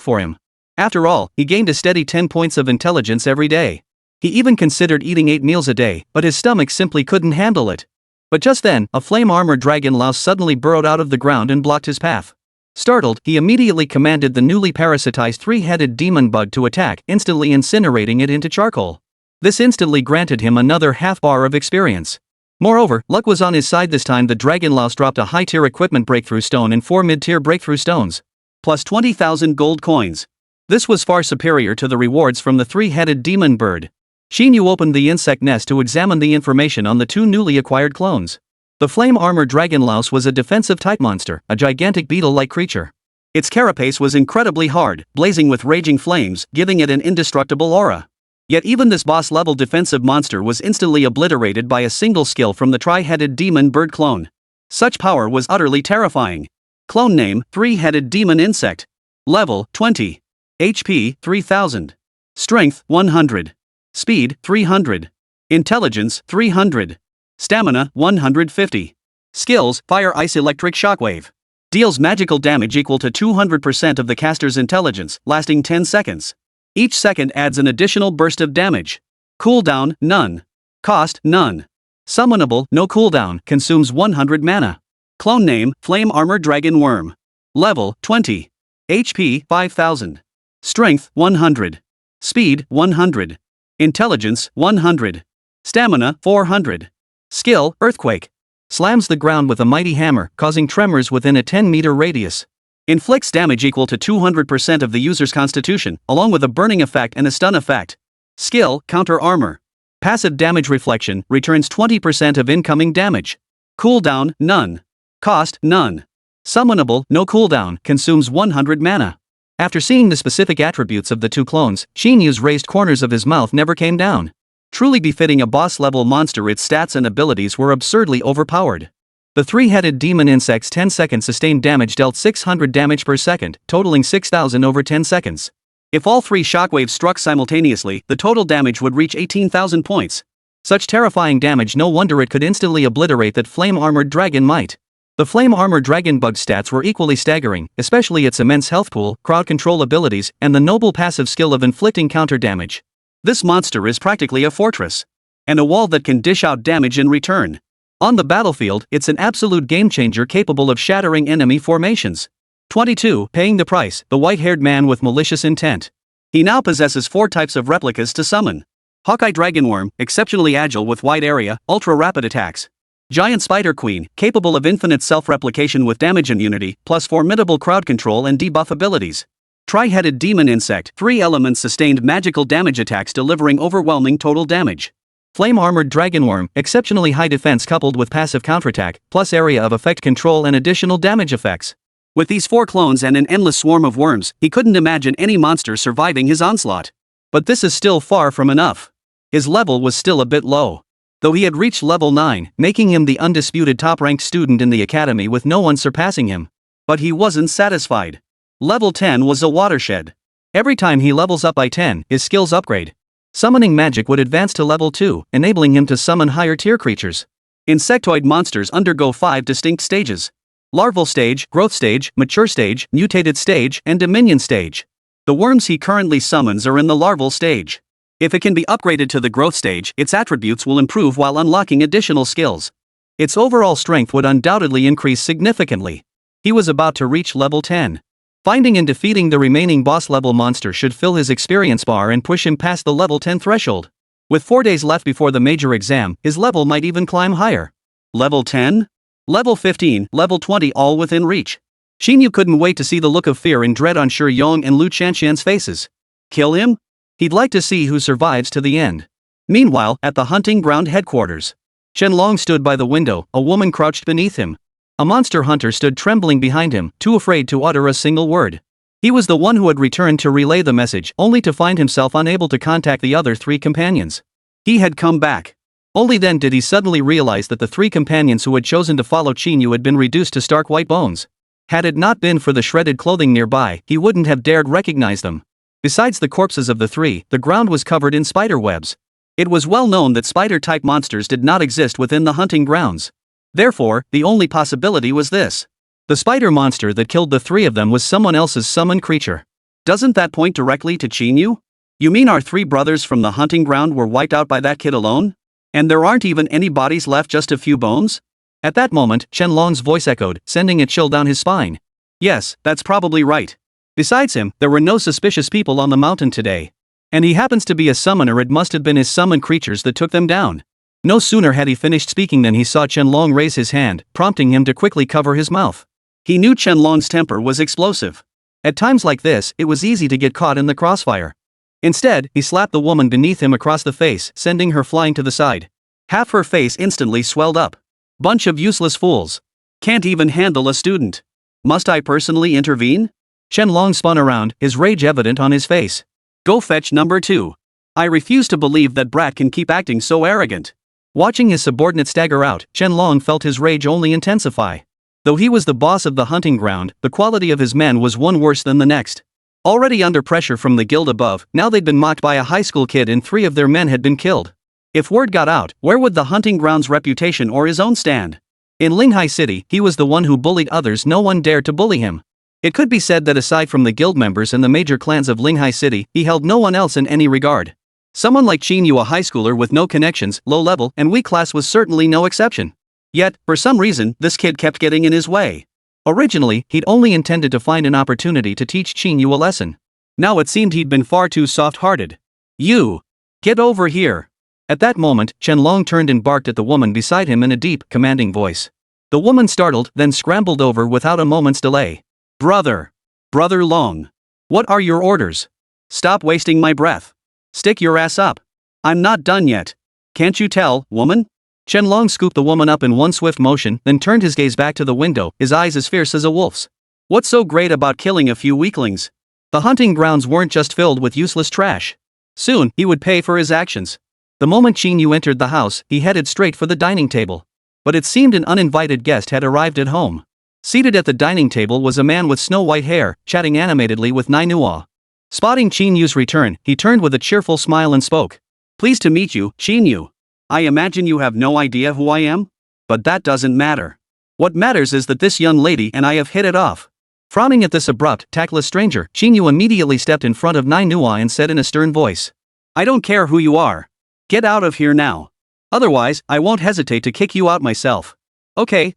Speaker 1: for him. After all, he gained a steady 10 points of intelligence every day. He even considered eating 8 meals a day, but his stomach simply couldn't handle it. But just then, a flame-armored dragon louse suddenly burrowed out of the ground and blocked his path. Startled, he immediately commanded the newly parasitized 3-headed demon bug to attack, instantly incinerating it into charcoal. This instantly granted him another half-bar of experience. Moreover, luck was on his side this time. The dragon louse dropped a high-tier equipment breakthrough stone and 4 mid-tier breakthrough stones, plus 20,000 gold coins. This was far superior to the rewards from the 3-headed demon bird. Qín Yǔ opened the insect nest to examine the information on the 2 newly acquired clones. The flame-armored dragon louse was a defensive-type monster, a gigantic beetle-like creature. Its carapace was incredibly hard, blazing with raging flames, giving it an indestructible aura. Yet even this boss-level defensive monster was instantly obliterated by a single skill from the tri-headed demon bird clone. Such power was utterly terrifying. Clone name: 3-headed demon insect. Level: 20. HP: 3000. Strength: 100. Speed: 300. Intelligence: 300. Stamina: 150. Skills: Fire, Ice, Electric, Shockwave. Deals magical damage equal to 200% of the caster's intelligence, lasting 10 seconds. Each second adds an additional burst of damage. Cooldown: none. Cost: none. Summonable: no cooldown, consumes 100 mana. Clone name: Flame Armor Dragon Worm. Level: 20. HP: 5000. Strength: 100. Speed: 100. Intelligence: 100. Stamina: 400. Skill: Earthquake. Slams the ground with a mighty hammer, causing tremors within a 10-meter radius. Inflicts damage equal to 200% of the user's constitution, along with a burning effect and a stun effect. Skill: Counter Armor. Passive damage reflection, returns 20% of incoming damage. Cooldown: none. Cost: none. Summonable: no cooldown, consumes 100 mana. After seeing the specific attributes of the 2 clones, Qín Yǔ's raised corners of his mouth never came down. Truly befitting a boss-level monster, its stats and abilities were absurdly overpowered. The 3-headed demon insect's 10-second sustained damage dealt 600 damage per second, totaling 6,000 over 10 seconds. If all 3 shockwaves struck simultaneously, the total damage would reach 18,000 points. Such terrifying damage, no wonder it could instantly obliterate that flame-armored dragon might. The flame-armored dragon bug's stats were equally staggering, especially its immense health pool, crowd control abilities, and the noble passive skill of inflicting counter damage. This monster is practically a fortress. And a wall that can dish out damage in return. On the battlefield, it's an absolute game-changer capable of shattering enemy formations. 22. Paying the price: the white-haired man with malicious intent. He now possesses 4 types of replicas to summon. Hawkeye Dragonworm, exceptionally agile with wide area, ultra-rapid attacks. Giant Spider Queen, capable of infinite self-replication with damage immunity, plus formidable crowd control and debuff abilities. Tri-headed Demon Insect, 3 elements sustained magical damage attacks delivering overwhelming total damage. Flame-armored Dragonworm, exceptionally high defense coupled with passive counterattack, plus area of effect control and additional damage effects. With these 4 clones and an endless swarm of worms, he couldn't imagine any monster surviving his onslaught. But this is still far from enough. His level was still a bit low. Though he had reached level 9, making him the undisputed top-ranked student in the academy with no one surpassing him. But he wasn't satisfied. Level 10 was a watershed. Every time he levels up by 10, his skills upgrade. Summoning magic would advance to level 2, enabling him to summon higher-tier creatures. Insectoid monsters undergo 5 distinct stages. Larval stage, growth stage, mature stage, mutated stage, and dominion stage. The worms he currently summons are in the larval stage. If it can be upgraded to the growth stage, its attributes will improve while unlocking additional skills. Its overall strength would undoubtedly increase significantly. He was about to reach level 10. Finding and defeating the remaining boss-level monster should fill his experience bar and push him past the level 10 threshold. With 4 days left before the major exam, his level might even climb higher. Level 10? Level 15, level 20 all within reach. Qín Yǔ couldn't wait to see the look of fear and dread on Shi Yong and Lu Qianxian's faces. Kill him? He'd like to see who survives to the end. Meanwhile, at the hunting ground headquarters, Shenlong stood by the window, a woman crouched beneath him. A monster hunter stood trembling behind him, too afraid to utter a single word. He was the one who had returned to relay the message, only to find himself unable to contact the other 3 companions. He had come back. Only then did he suddenly realize that the 3 companions who had chosen to follow Qín Yǔ had been reduced to stark white bones. Had it not been for the shredded clothing nearby, he wouldn't have dared recognize them. Besides the corpses of the 3, the ground was covered in spider webs. It was well known that spider-type monsters did not exist within the hunting grounds. Therefore, the only possibility was this. The spider monster that killed the 3 of them was someone else's summoned creature. Doesn't that point directly to Qín Yǔ? You mean our 3 brothers from the hunting ground were wiped out by that kid alone? And there aren't even any bodies left, just a few bones? At that moment, Qianlong's voice echoed, sending a chill down his spine. Yes, that's probably right. Besides him, there were no suspicious people on the mountain today. And he happens to be a summoner. It must have been his summoned creatures that took them down. No sooner had he finished speaking than he saw Qianlong raise his hand, prompting him to quickly cover his mouth. He knew Qianlong's temper was explosive. At times like this, it was easy to get caught in the crossfire. Instead, he slapped the woman beneath him across the face, sending her flying to the side. Half her face instantly swelled up. Bunch of useless fools. Can't even handle a student. Must I personally intervene? Qianlong spun around, his rage evident on his face. Go fetch number 2. I refuse to believe that brat can keep acting so arrogant. Watching his subordinate stagger out, Qianlong felt his rage only intensify. Though he was the boss of the hunting ground, the quality of his men was one worse than the next. Already under pressure from the guild above, now they'd been mocked by a high school kid and 3 of their men had been killed. If word got out, where would the hunting ground's reputation or his own stand? In Linghai City, he was the one who bullied others. No one dared to bully him. It could be said that aside from the guild members and the major clans of Linghai City, he held no one else in any regard. Someone like Qín Yǔ, a high schooler with no connections, low level, and weak class, was certainly no exception. Yet, for some reason, this kid kept getting in his way. Originally, he'd only intended to find an opportunity to teach Qín Yǔ a lesson. Now it seemed he'd been far too soft-hearted. You! Get over here! At that moment, Qianlong turned and barked at the woman beside him in a deep, commanding voice. The woman startled, then scrambled over without a moment's delay. Brother! Brother Long! What are your orders? Stop wasting my breath. Stick your ass up. I'm not done yet. Can't you tell, woman? Qianlong scooped the woman up in one swift motion, then turned his gaze back to the window, his eyes as fierce as a wolf's. What's so great about killing a few weaklings? The hunting grounds weren't just filled with useless trash. Soon, he would pay for his actions. The moment Qín Yǔ entered the house, he headed straight for the dining table. But it seemed an uninvited guest had arrived at home. Seated at the dining table was a man with snow-white hair, chatting animatedly with Nainua. Spotting Qín Yǔ's return, he turned with a cheerful smile and spoke. Pleased to meet you, Qín Yǔ. I imagine you have no idea who I am? But that doesn't matter. What matters is that this young lady and I have hit it off. Frowning at this abrupt, tactless stranger, Qín Yǔ immediately stepped in front of Nainua and said in a stern voice. I don't care who you are. Get out of here now. Otherwise, I won't hesitate to kick you out myself. Okay.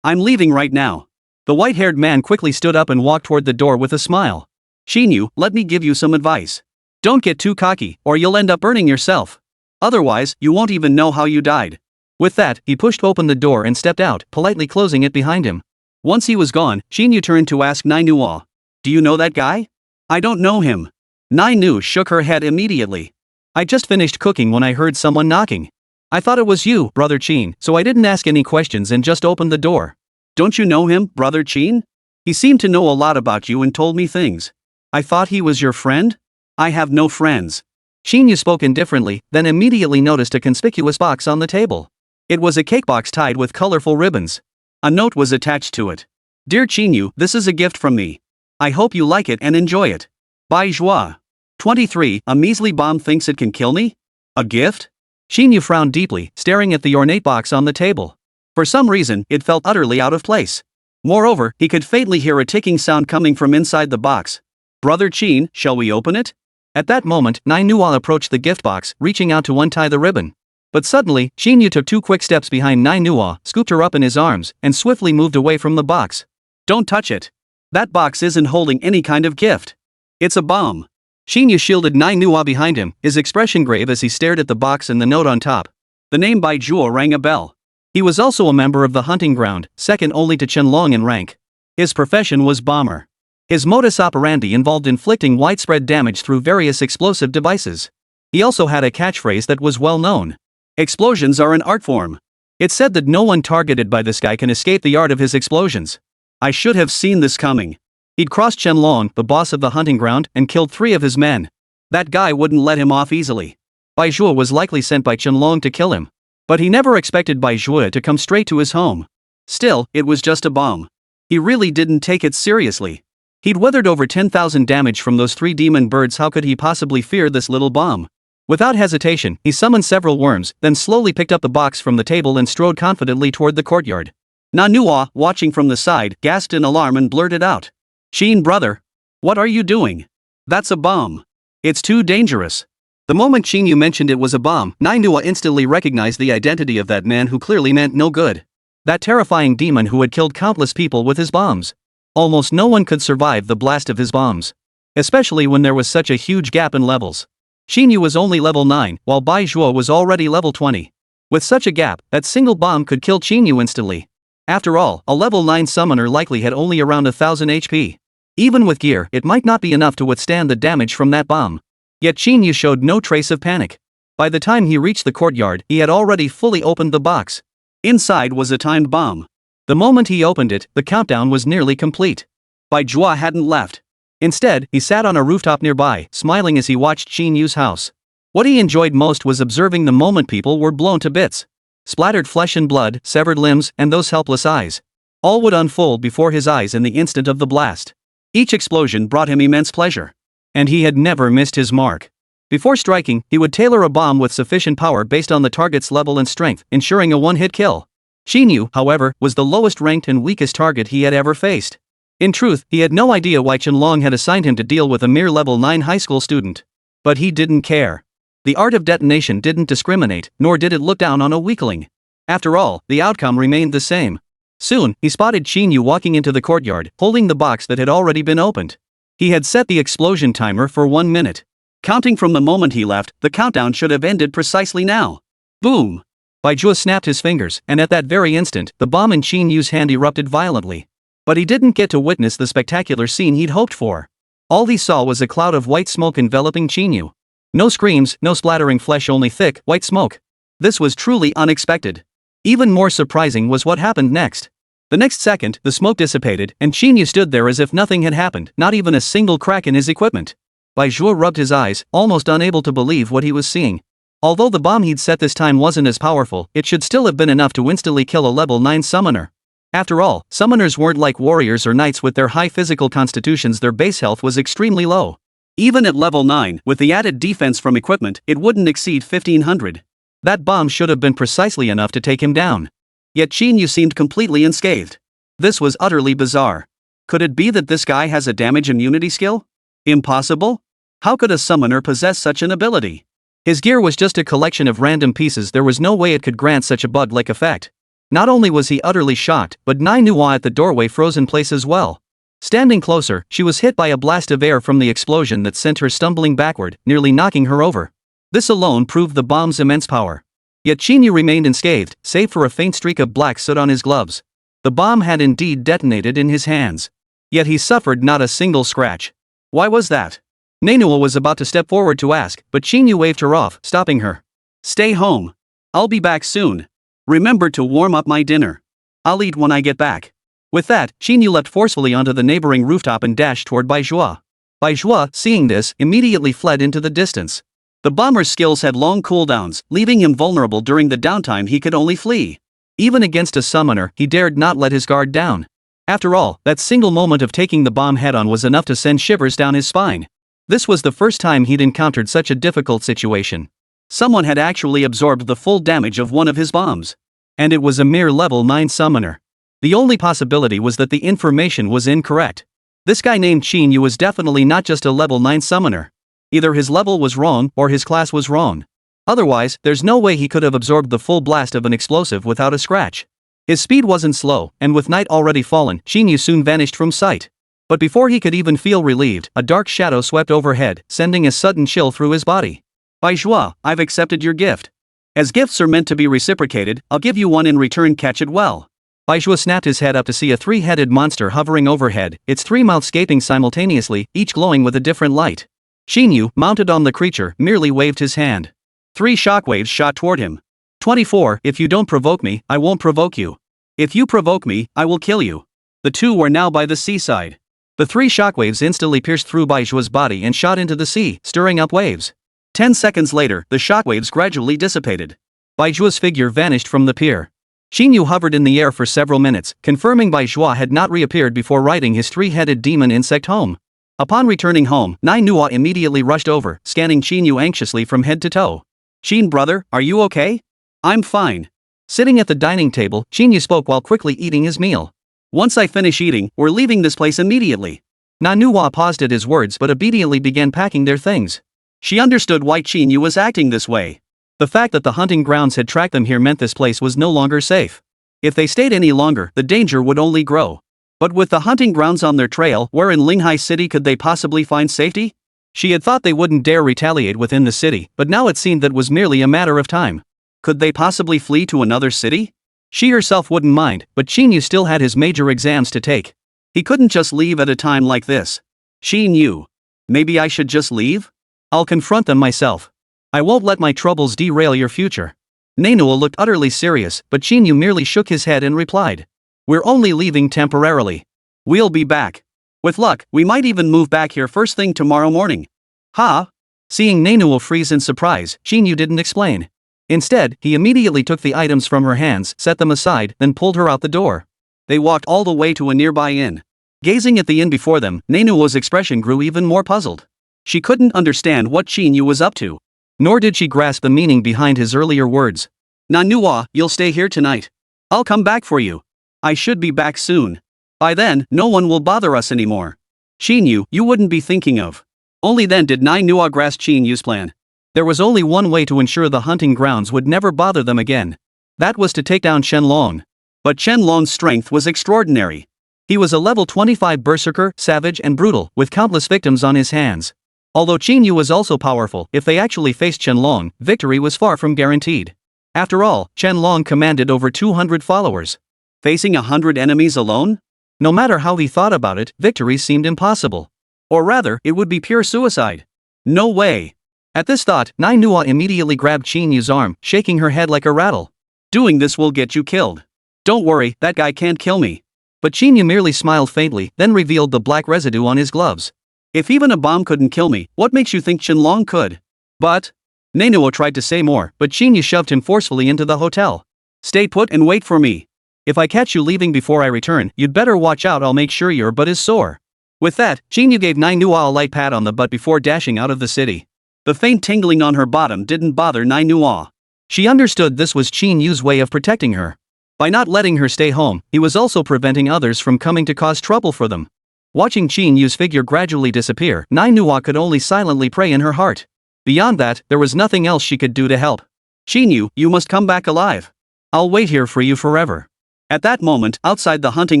Speaker 1: I'm leaving right now. The white-haired man quickly stood up and walked toward the door with a smile. Qín Yǔ, let me give you some advice. Don't get too cocky, or you'll end up burning yourself. Otherwise, you won't even know how you died. With that, he pushed open the door and stepped out, politely closing it behind him. Once he was gone, Qín Yǔ turned to ask Nainua. Do you know that guy? I don't know him. Nainu shook her head immediately. I just finished cooking when I heard someone knocking. I thought it was you, Brother Qín, so I didn't ask any questions and just opened the door. Don't you know him, Brother Qín? He seemed to know a lot about you and told me things. I thought he was your friend? I have no friends. Qín Yǔ spoke indifferently, then immediately noticed a conspicuous box on the table. It was a cake box tied with colorful ribbons. A note was attached to it. Dear Qín Yǔ, this is a gift from me. I hope you like it and enjoy it. Bai Zhua. 23, a measly bomb thinks it can kill me? A gift? Qín Yǔ frowned deeply, staring at the ornate box on the table. For some reason, it felt utterly out of place. Moreover, he could faintly hear a ticking sound coming from inside the box. Brother Qín, shall we open it? At that moment, Nainua approached the gift box, reaching out to untie the ribbon. But suddenly, Qín Yǔ took 2 quick steps behind Nainua, scooped her up in his arms, and swiftly moved away from the box. Don't touch it. That box isn't holding any kind of gift. It's a bomb. Qín Yǔ shielded Nainua behind him, his expression grave as he stared at the box and the note on top. The name Bai Zhua rang a bell. He was also a member of the hunting ground, second only to Qianlong in rank. His profession was bomber. His modus operandi involved inflicting widespread damage through various explosive devices. He also had a catchphrase that was well known. Explosions are an art form. It's said that no one targeted by this guy can escape the art of his explosions. I should have seen this coming. He'd crossed Qianlong, the boss of the hunting ground, and killed 3 of his men. That guy wouldn't let him off easily. Bai Zhua was likely sent by Qianlong to kill him. But he never expected Bai Zhua to come straight to his home. Still, it was just a bomb. He really didn't take it seriously. He'd weathered over 10,000 damage from those 3 demon birds. How could he possibly fear this little bomb? Without hesitation, he summoned several worms, then slowly picked up the box from the table and strode confidently toward the courtyard. Nainua, watching from the side, gasped in alarm and blurted out. Qín brother. What are you doing? That's a bomb. It's too dangerous. The moment Qín Yǔ mentioned it was a bomb, Manhwa instantly recognized the identity of that man who clearly meant no good. That terrifying demon who had killed countless people with his bombs. Almost no one could survive the blast of his bombs. Especially when there was such a huge gap in levels. Qín Yǔ was only level 9, while Bai Zhuo was already level 20. With such a gap, that single bomb could kill Qín Yǔ instantly. After all, a level 9 summoner likely had only around 1000 HP. Even with gear, it might not be enough to withstand the damage from that bomb. Yet Qín Yǔ showed no trace of panic. By the time he reached the courtyard, he had already fully opened the box. Inside was a timed bomb. The moment he opened it, the countdown was nearly complete. Bai Zhuo hadn't left. Instead, he sat on a rooftop nearby, smiling as he watched Qín Yǔ's house. What he enjoyed most was observing the moment people were blown to bits. Splattered flesh and blood, severed limbs, and those helpless eyes. All would unfold before his eyes in the instant of the blast. Each explosion brought him immense pleasure. And he had never missed his mark. Before striking, he would tailor a bomb with sufficient power based on the target's level and strength, ensuring a one-hit kill. Qín Yǔ, however, was the lowest ranked and weakest target he had ever faced. In truth, he had no idea why Qianlong had assigned him to deal with a mere level 9 high school student. But he didn't care. The art of detonation didn't discriminate, nor did it look down on a weakling. After all, the outcome remained the same. Soon, he spotted Qín Yǔ walking into the courtyard, holding the box that had already been opened. He had set the explosion timer for 1 minute. Counting from the moment he left, the countdown should have ended precisely now. Boom! Bai Zhuo snapped his fingers, and at that very instant, the bomb in Qín Yǔ's hand erupted violently. But he didn't get to witness the spectacular scene he'd hoped for. All he saw was a cloud of white smoke enveloping Qín Yǔ. No screams, no splattering flesh, only thick, white smoke. This was truly unexpected. Even more surprising was what happened next. The next second, the smoke dissipated, and Qín Yǔ stood there as if nothing had happened, not even a single crack in his equipment. Bai Zhuo rubbed his eyes, almost unable to believe what he was seeing. Although the bomb he'd set this time wasn't as powerful, it should still have been enough to instantly kill a level 9 summoner. After all, summoners weren't like warriors or knights with their high physical constitutions. Their base health was extremely low. Even at level 9, with the added defense from equipment, it wouldn't exceed 1500. That bomb should have been precisely enough to take him down. Yet Qín Yǔ seemed completely unscathed. This was utterly bizarre. Could it be that this guy has a damage immunity skill? Impossible? How could a summoner possess such an ability? His gear was just a collection of random pieces. There was no way it could grant such a bug-like effect. Not only was he utterly shocked, but Manhwa at the doorway froze in place as well. Standing closer, she was hit by a blast of air from the explosion that sent her stumbling backward, nearly knocking her over. This alone proved the bomb's immense power. Yet Qín Yǔ remained unscathed, save for a faint streak of black soot on his gloves. The bomb had indeed detonated in his hands. Yet he suffered not a single scratch. Why was that? Manhwa was about to step forward to ask, but Qín Yǔ waved her off, stopping her. Stay home. I'll be back soon. Remember to warm up my dinner. I'll eat when I get back. With that, Qín Yǔ leapt forcefully onto the neighboring rooftop and dashed toward Bai Zhuo. Bai Zhuo, seeing this, immediately fled into the distance. The bomber's skills had long cooldowns, leaving him vulnerable during the downtime. He could only flee. Even against a summoner, he dared not let his guard down. After all, that single moment of taking the bomb head-on was enough to send shivers down his spine. This was the first time he'd encountered such a difficult situation. Someone had actually absorbed the full damage of one of his bombs. And it was a mere level 9 summoner. The only possibility was that the information was incorrect. This guy named Qín Yǔ was definitely not just a level 9 summoner. Either his level was wrong, or his class was wrong. Otherwise, there's no way he could have absorbed the full blast of an explosive without a scratch. His speed wasn't slow, and with night already fallen, Qín Yǔ soon vanished from sight. But before he could even feel relieved, a dark shadow swept overhead, sending a sudden chill through his body. Bai Zhuo, I've accepted your gift. As gifts are meant to be reciprocated, I'll give you one in return. Catch it well. Bai Zhuo snapped his head up to see a 3-headed monster hovering overhead, its 3 mouths gaping simultaneously, each glowing with a different light. Qín Yǔ, mounted on the creature, merely waved his hand. 3 shockwaves shot toward him. 24. If you don't provoke me, I won't provoke you. If you provoke me, I will kill you. The two were now by the seaside. The 3 shockwaves instantly pierced through Bai Zhuo's body and shot into the sea, stirring up waves. 10 seconds later, the shockwaves gradually dissipated. Bai Zhuo's figure vanished from the pier. Qín Yǔ hovered in the air for several minutes, confirming Bai Zhuo had not reappeared before riding his 3-headed demon insect home. Upon returning home, Manhwa immediately rushed over, scanning Qín Yǔ anxiously from head to toe. Qín brother, are you okay? I'm fine. Sitting at the dining table, Qín Yǔ spoke while quickly eating his meal. Once I finish eating, we're leaving this place immediately. Manhwa paused at his words but obediently began packing their things. She understood why Qín Yǔ was acting this way. The fact that the hunting grounds had tracked them here meant this place was no longer safe. If they stayed any longer, the danger would only grow. But with the hunting grounds on their trail, where in Linghai City could they possibly find safety? She had thought they wouldn't dare retaliate within the city, but now it seemed that was merely a matter of time. Could they possibly flee to another city? She herself wouldn't mind, but Qín Yǔ still had his major exams to take. He couldn't just leave at a time like this. Qín Yǔ. Maybe I should just leave? I'll confront them myself. I won't let my troubles derail your future. Nainua looked utterly serious, but Qín Yǔ merely shook his head and replied. We're only leaving temporarily. We'll be back. With luck, we might even move back here first thing tomorrow morning. Huh? Seeing Nainua freeze in surprise, Qín Yǔ didn't explain. Instead, he immediately took the items from her hands, set them aside, then pulled her out the door. They walked all the way to a nearby inn. Gazing at the inn before them, Nainua's expression grew even more puzzled. She couldn't understand what Qín Yǔ was up to. Nor did she grasp the meaning behind his earlier words. Nainua, you'll stay here tonight. I'll come back for you. I should be back soon. By then, no one will bother us anymore. Qín Yǔ, you wouldn't be thinking of. Only then did Nainua grasp Qín Yǔ's plan. There was only one way to ensure the hunting grounds would never bother them again. That was to take down Qianlong. But Qianlong's strength was extraordinary. He was a level 25 berserker, savage and brutal, with countless victims on his hands. Although Qín Yǔ was also powerful, if they actually faced Qianlong, victory was far from guaranteed. After all, Qianlong commanded over 200 followers. Facing 100 enemies alone? No matter how he thought about it, victory seemed impossible. Or rather, it would be pure suicide. No way. At this thought, Nainua immediately grabbed Qín Yǔ's arm, shaking her head like a rattle. Doing this will get you killed. Don't worry, that guy can't kill me. But Qín Yǔ merely smiled faintly, then revealed the black residue on his gloves. If even a bomb couldn't kill me, what makes you think Qianlong could? But... Nainua tried to say more, but Qín Yǔ shoved him forcefully into the hotel. Stay put and wait for me. If I catch you leaving before I return, you'd better watch out, I'll make sure your butt is sore. With that, Qín Yǔ gave Nainua a light pat on the butt before dashing out of the city. The faint tingling on her bottom didn't bother Nainua. She understood this was Qín Yǔ's way of protecting her. By not letting her stay home, he was also preventing others from coming to cause trouble for them. Watching Qín Yǔ's figure gradually disappear, Nainua could only silently pray in her heart. Beyond that, there was nothing else she could do to help. Qín Yǔ, you must come back alive. I'll wait here for you forever. At that moment, outside the hunting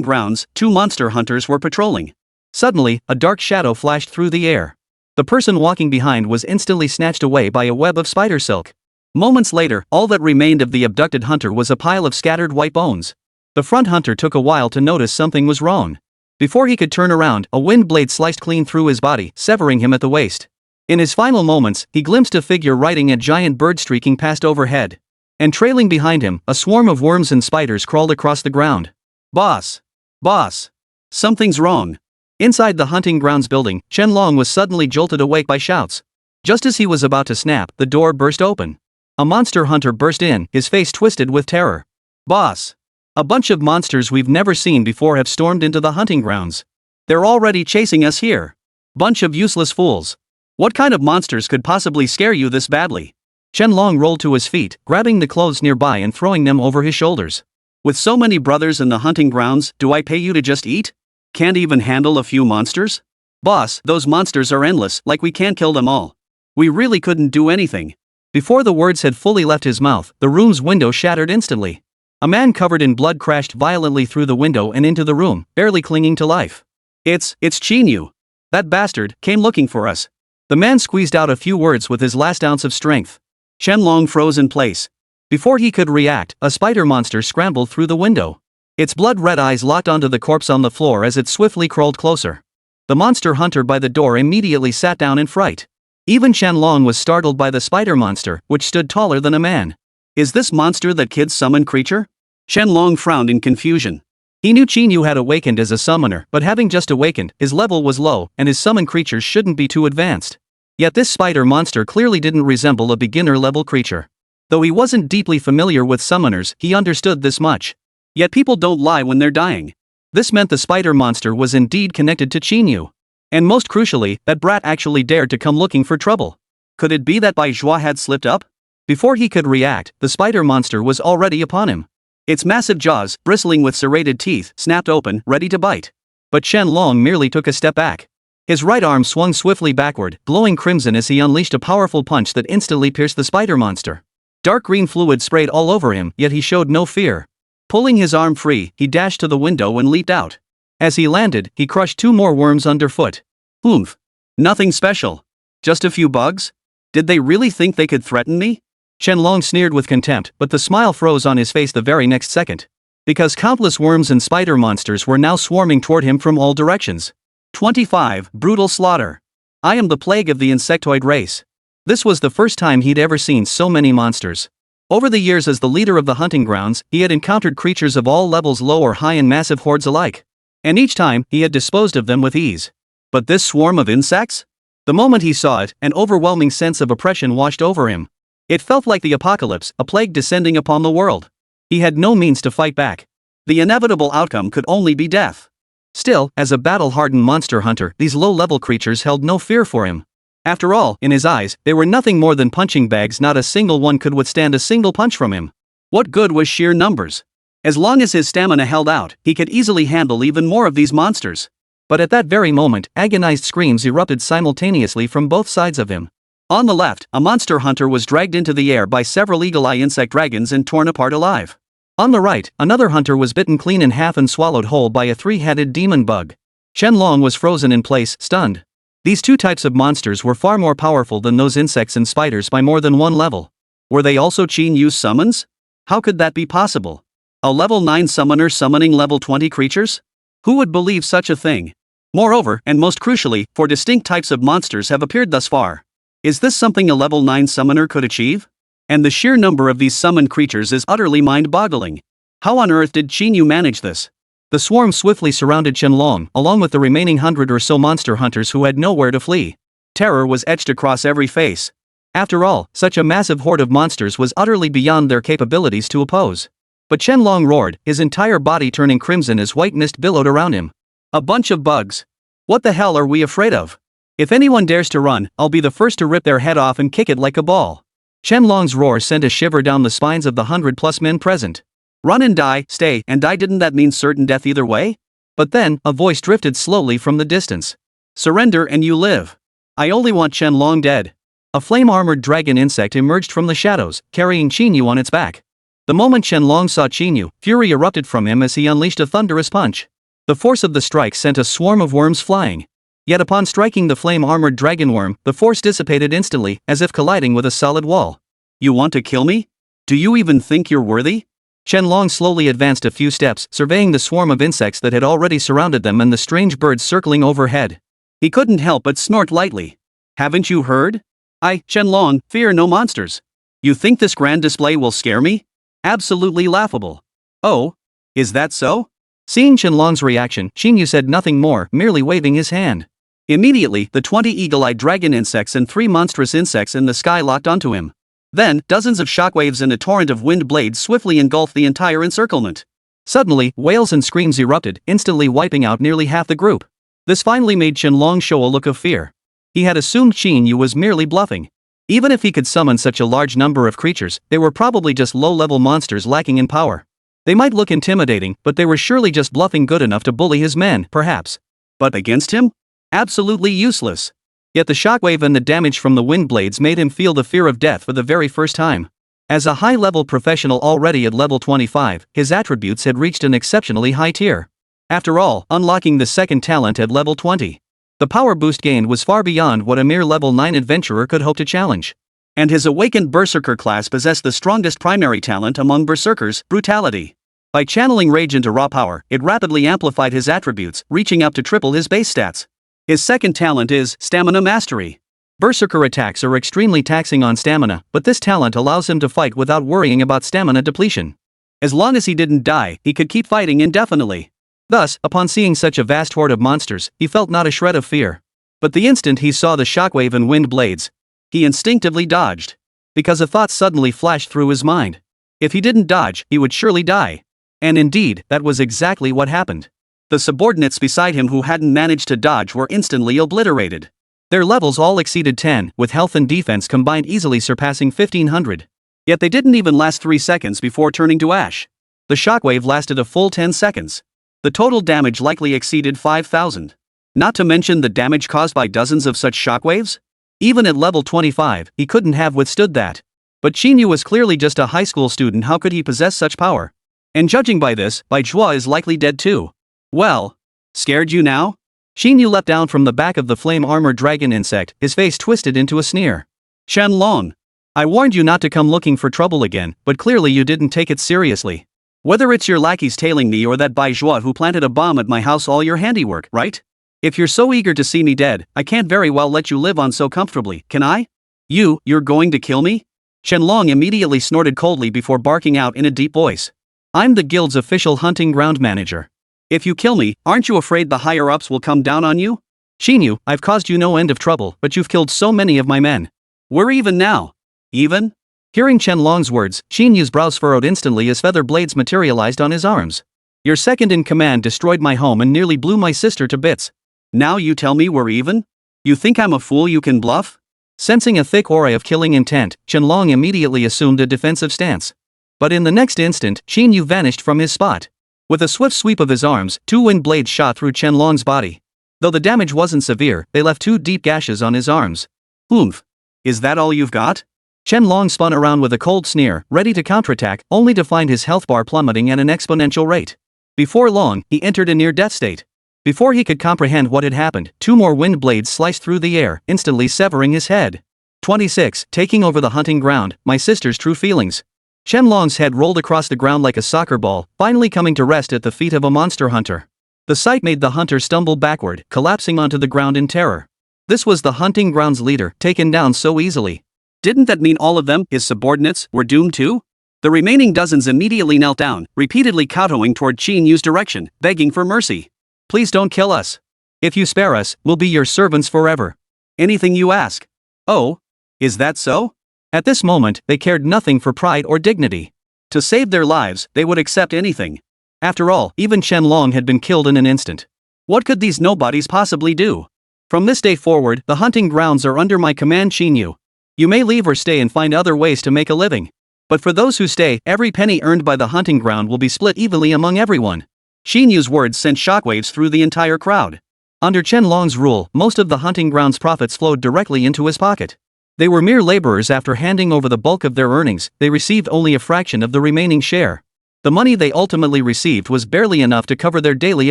Speaker 1: grounds, two monster hunters were patrolling. Suddenly, a dark shadow flashed through the air. The person walking behind was instantly snatched away by a web of spider silk. Moments later, all that remained of the abducted hunter was a pile of scattered white bones. The front hunter took a while to notice something was wrong. Before he could turn around, a wind blade sliced clean through his body, severing him at the waist. In his final moments, he glimpsed a figure riding a giant bird streaking past overhead. And trailing behind him, a swarm of worms and spiders crawled across the ground. Boss! Boss! Something's wrong. Inside the hunting grounds building, Qianlong was suddenly jolted awake by shouts. Just as he was about to snap, the door burst open. A monster hunter burst in, his face twisted with terror. Boss! A bunch of monsters we've never seen before have stormed into the hunting grounds. They're already chasing us here. Bunch of useless fools. What kind of monsters could possibly scare you this badly? Qianlong rolled to his feet, grabbing the clothes nearby and throwing them over his shoulders. With so many brothers in the hunting grounds, do I pay you to just eat? Can't even handle a few monsters? Boss, those monsters are endless, like we can't kill them all. We really couldn't do anything. Before the words had fully left his mouth, the room's window shattered instantly. A man covered in blood crashed violently through the window and into the room, barely clinging to life. It's Qín Yǔ. That bastard came looking for us. The man squeezed out a few words with his last ounce of strength. Qianlong froze in place. Before he could react, a spider monster scrambled through the window. Its blood-red eyes locked onto the corpse on the floor as it swiftly crawled closer. The monster hunter by the door immediately sat down in fright. Even Qianlong was startled by the spider monster, which stood taller than a man. Is this monster that kids summon creature? Qianlong frowned in confusion. He knew Qín Yǔ had awakened as a summoner, but having just awakened, his level was low, and his summoned creatures shouldn't be too advanced. Yet this spider monster clearly didn't resemble a beginner-level creature. Though he wasn't deeply familiar with summoners, he understood this much. Yet people don't lie when they're dying. This meant the spider monster was indeed connected to Qín Yǔ. And most crucially, that brat actually dared to come looking for trouble. Could it be that Bai Zhua had slipped up? Before he could react, the spider monster was already upon him. Its massive jaws, bristling with serrated teeth, snapped open, ready to bite. But Qianlong merely took a step back. His right arm swung swiftly backward, glowing crimson as he unleashed a powerful punch that instantly pierced the spider monster. Dark green fluid sprayed all over him, yet he showed no fear. Pulling his arm free, he dashed to the window and leaped out. As he landed, he crushed 2 more worms underfoot. Oomph. Nothing special. Just a few bugs? Did they really think they could threaten me? Qianlong sneered with contempt, but the smile froze on his face the very next second. Because countless worms and spider monsters were now swarming toward him from all directions. 25. Brutal slaughter. I am the plague of the insectoid race. This was the first time he'd ever seen so many monsters. Over the years as the leader of the hunting grounds, he had encountered creatures of all levels, low or high, and massive hordes alike. And each time, he had disposed of them with ease. But this swarm of insects? The moment he saw it, an overwhelming sense of oppression washed over him. It felt like the apocalypse, a plague descending upon the world. He had no means to fight back. The inevitable outcome could only be death. Still, as a battle-hardened monster hunter, these low-level creatures held no fear for him. After all, in his eyes, they were nothing more than punching bags. Not a single one could withstand a single punch from him. What good was sheer numbers? As long as his stamina held out, he could easily handle even more of these monsters. But at that very moment, agonized screams erupted simultaneously from both sides of him. On the left, a monster hunter was dragged into the air by several eagle-eye insect dragons and torn apart alive. On the right, another hunter was bitten clean in half and swallowed whole by a 3-headed demon bug. Qianlong was frozen in place, stunned. These 2 types of monsters were far more powerful than those insects and spiders by more than 1 level. Were they also Qín Yǔ summons? How could that be possible? A level 9 summoner summoning level 20 creatures? Who would believe such a thing? Moreover, and most crucially, 4 distinct types of monsters have appeared thus far. Is this something a level 9 summoner could achieve? And the sheer number of these summoned creatures is utterly mind-boggling. How on earth did Qín Yǔ manage this? The swarm swiftly surrounded Qianlong, along with the remaining 100 or so monster hunters who had nowhere to flee. Terror was etched across every face. After all, such a massive horde of monsters was utterly beyond their capabilities to oppose. But Qianlong roared, his entire body turning crimson as white mist billowed around him. A bunch of bugs. What the hell are we afraid of? If anyone dares to run, I'll be the first to rip their head off and kick it like a ball. Qianlong's roar sent a shiver down the spines of the 100+ men present. Run and die, stay and die. Didn't that mean certain death either way? But then, a voice drifted slowly from the distance. Surrender and you live. I only want Qianlong dead. A flame-armored dragon insect emerged from the shadows, carrying Qín Yǔ on its back. The moment Qianlong saw Qín Yǔ, fury erupted from him as he unleashed a thunderous punch. The force of the strike sent a swarm of worms flying. Yet upon striking the flame-armored dragon worm, the force dissipated instantly, as if colliding with a solid wall. You want to kill me? Do you even think you're worthy? Qianlong slowly advanced a few steps, surveying the swarm of insects that had already surrounded them and the strange birds circling overhead. He couldn't help but snort lightly. Haven't you heard? I, Qianlong, fear no monsters. You think this grand display will scare me? Absolutely laughable. Oh? Is that so? Seeing Qianlong's reaction, Qín Yǔ said nothing more, merely waving his hand. Immediately, the 20 eagle-eyed dragon insects and 3 monstrous insects in the sky locked onto him. Then, dozens of shockwaves and a torrent of wind blades swiftly engulfed the entire encirclement. Suddenly, wails and screams erupted, instantly wiping out nearly half the group. This finally made Qianlong show a look of fear. He had assumed Qín Yǔ was merely bluffing. Even if he could summon such a large number of creatures, they were probably just low-level monsters lacking in power. They might look intimidating, but they were surely just bluffing good enough to bully his men, perhaps. But against him? Absolutely useless. Yet the shockwave and the damage from the wind blades made him feel the fear of death for the very first time. As a high-level professional already at level 25, his attributes had reached an exceptionally high tier. After all, unlocking the second talent at level 20. The power boost gained was far beyond what a mere level 9 adventurer could hope to challenge. And his awakened berserker class possessed the strongest primary talent among berserkers, brutality. By channeling rage into raw power, it rapidly amplified his attributes, reaching up to triple his base stats. His second talent is stamina mastery. Berserker attacks are extremely taxing on stamina, but this talent allows him to fight without worrying about stamina depletion. As long as he didn't die, he could keep fighting indefinitely. Thus, upon seeing such a vast horde of monsters, he felt not a shred of fear. But the instant he saw the shockwave and wind blades, he instinctively dodged. Because a thought suddenly flashed through his mind. If he didn't dodge, he would surely die. And indeed, that was exactly what happened. The subordinates beside him who hadn't managed to dodge were instantly obliterated. Their levels all exceeded 10, with health and defense combined easily surpassing 1500. Yet they didn't even last 3 seconds before turning to ash. The shockwave lasted a full 10 seconds. The total damage likely exceeded 5000. Not to mention the damage caused by dozens of such shockwaves? Even at level 25, he couldn't have withstood that. But Qín Yǔ was clearly just a high school student. How could he possess such power? And judging by this, Bai Zhuo is likely dead too. Well, scared you now? Qín Yǔ leapt down from the back of the flame-armored dragon insect, his face twisted into a sneer. Qianlong, I warned you not to come looking for trouble again, but clearly you didn't take it seriously. Whether it's your lackeys tailing me or that Bai Zhuo who planted a bomb at my house, all your handiwork, right? If you're so eager to see me dead, I can't very well let you live on so comfortably, can I? You're going to kill me? Qianlong immediately snorted coldly before barking out in a deep voice. I'm the guild's official hunting ground manager. If you kill me, aren't you afraid the higher-ups will come down on you? Qín Yǔ, I've caused you no end of trouble, but you've killed so many of my men. We're even now. Even? Hearing Qianlong's words, Qín Yǔ's brows furrowed instantly as feather blades materialized on his arms. Your second-in-command destroyed my home and nearly blew my sister to bits. Now you tell me we're even? You think I'm a fool you can bluff? Sensing a thick aura of killing intent, Qianlong immediately assumed a defensive stance. But in the next instant, Qín Yǔ vanished from his spot. With a swift sweep of his arms, two wind blades shot through Qianlong's body. Though the damage wasn't severe, they left two deep gashes on his arms. Oomph. Is that all you've got? Qianlong spun around with a cold sneer, ready to counterattack, only to find his health bar plummeting at an exponential rate. Before long, he entered a near-death state. Before he could comprehend what had happened, two more wind blades sliced through the air, instantly severing his head. 26. Taking over the hunting ground, my sister's true feelings. Qianlong's head rolled across the ground like a soccer ball, finally coming to rest at the feet of a monster hunter. The sight made the hunter stumble backward, collapsing onto the ground in terror. This was the hunting ground's leader, taken down so easily. Didn't that mean all of them, his subordinates, were doomed too? The remaining dozens immediately knelt down, repeatedly kowtowing toward Qín Yǔ's direction, begging for mercy. Please don't kill us. If you spare us, we'll be your servants forever. Anything you ask. Oh? Is that so? At this moment, they cared nothing for pride or dignity. To save their lives, they would accept anything. After all, even Qianlong had been killed in an instant. What could these nobodies possibly do? From this day forward, the hunting grounds are under my command, Qín Yǔ. You may leave or stay and find other ways to make a living. But for those who stay, every penny earned by the hunting ground will be split evenly among everyone. Qín Yǔ's words sent shockwaves through the entire crowd. Under Qianlong's rule, most of the hunting ground's profits flowed directly into his pocket. They were mere laborers. After handing over the bulk of their earnings, they received only a fraction of the remaining share. The money they ultimately received was barely enough to cover their daily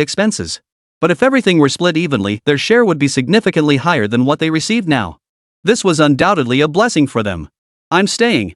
Speaker 1: expenses. But if everything were split evenly, their share would be significantly higher than what they received now. This was undoubtedly a blessing for them. I'm staying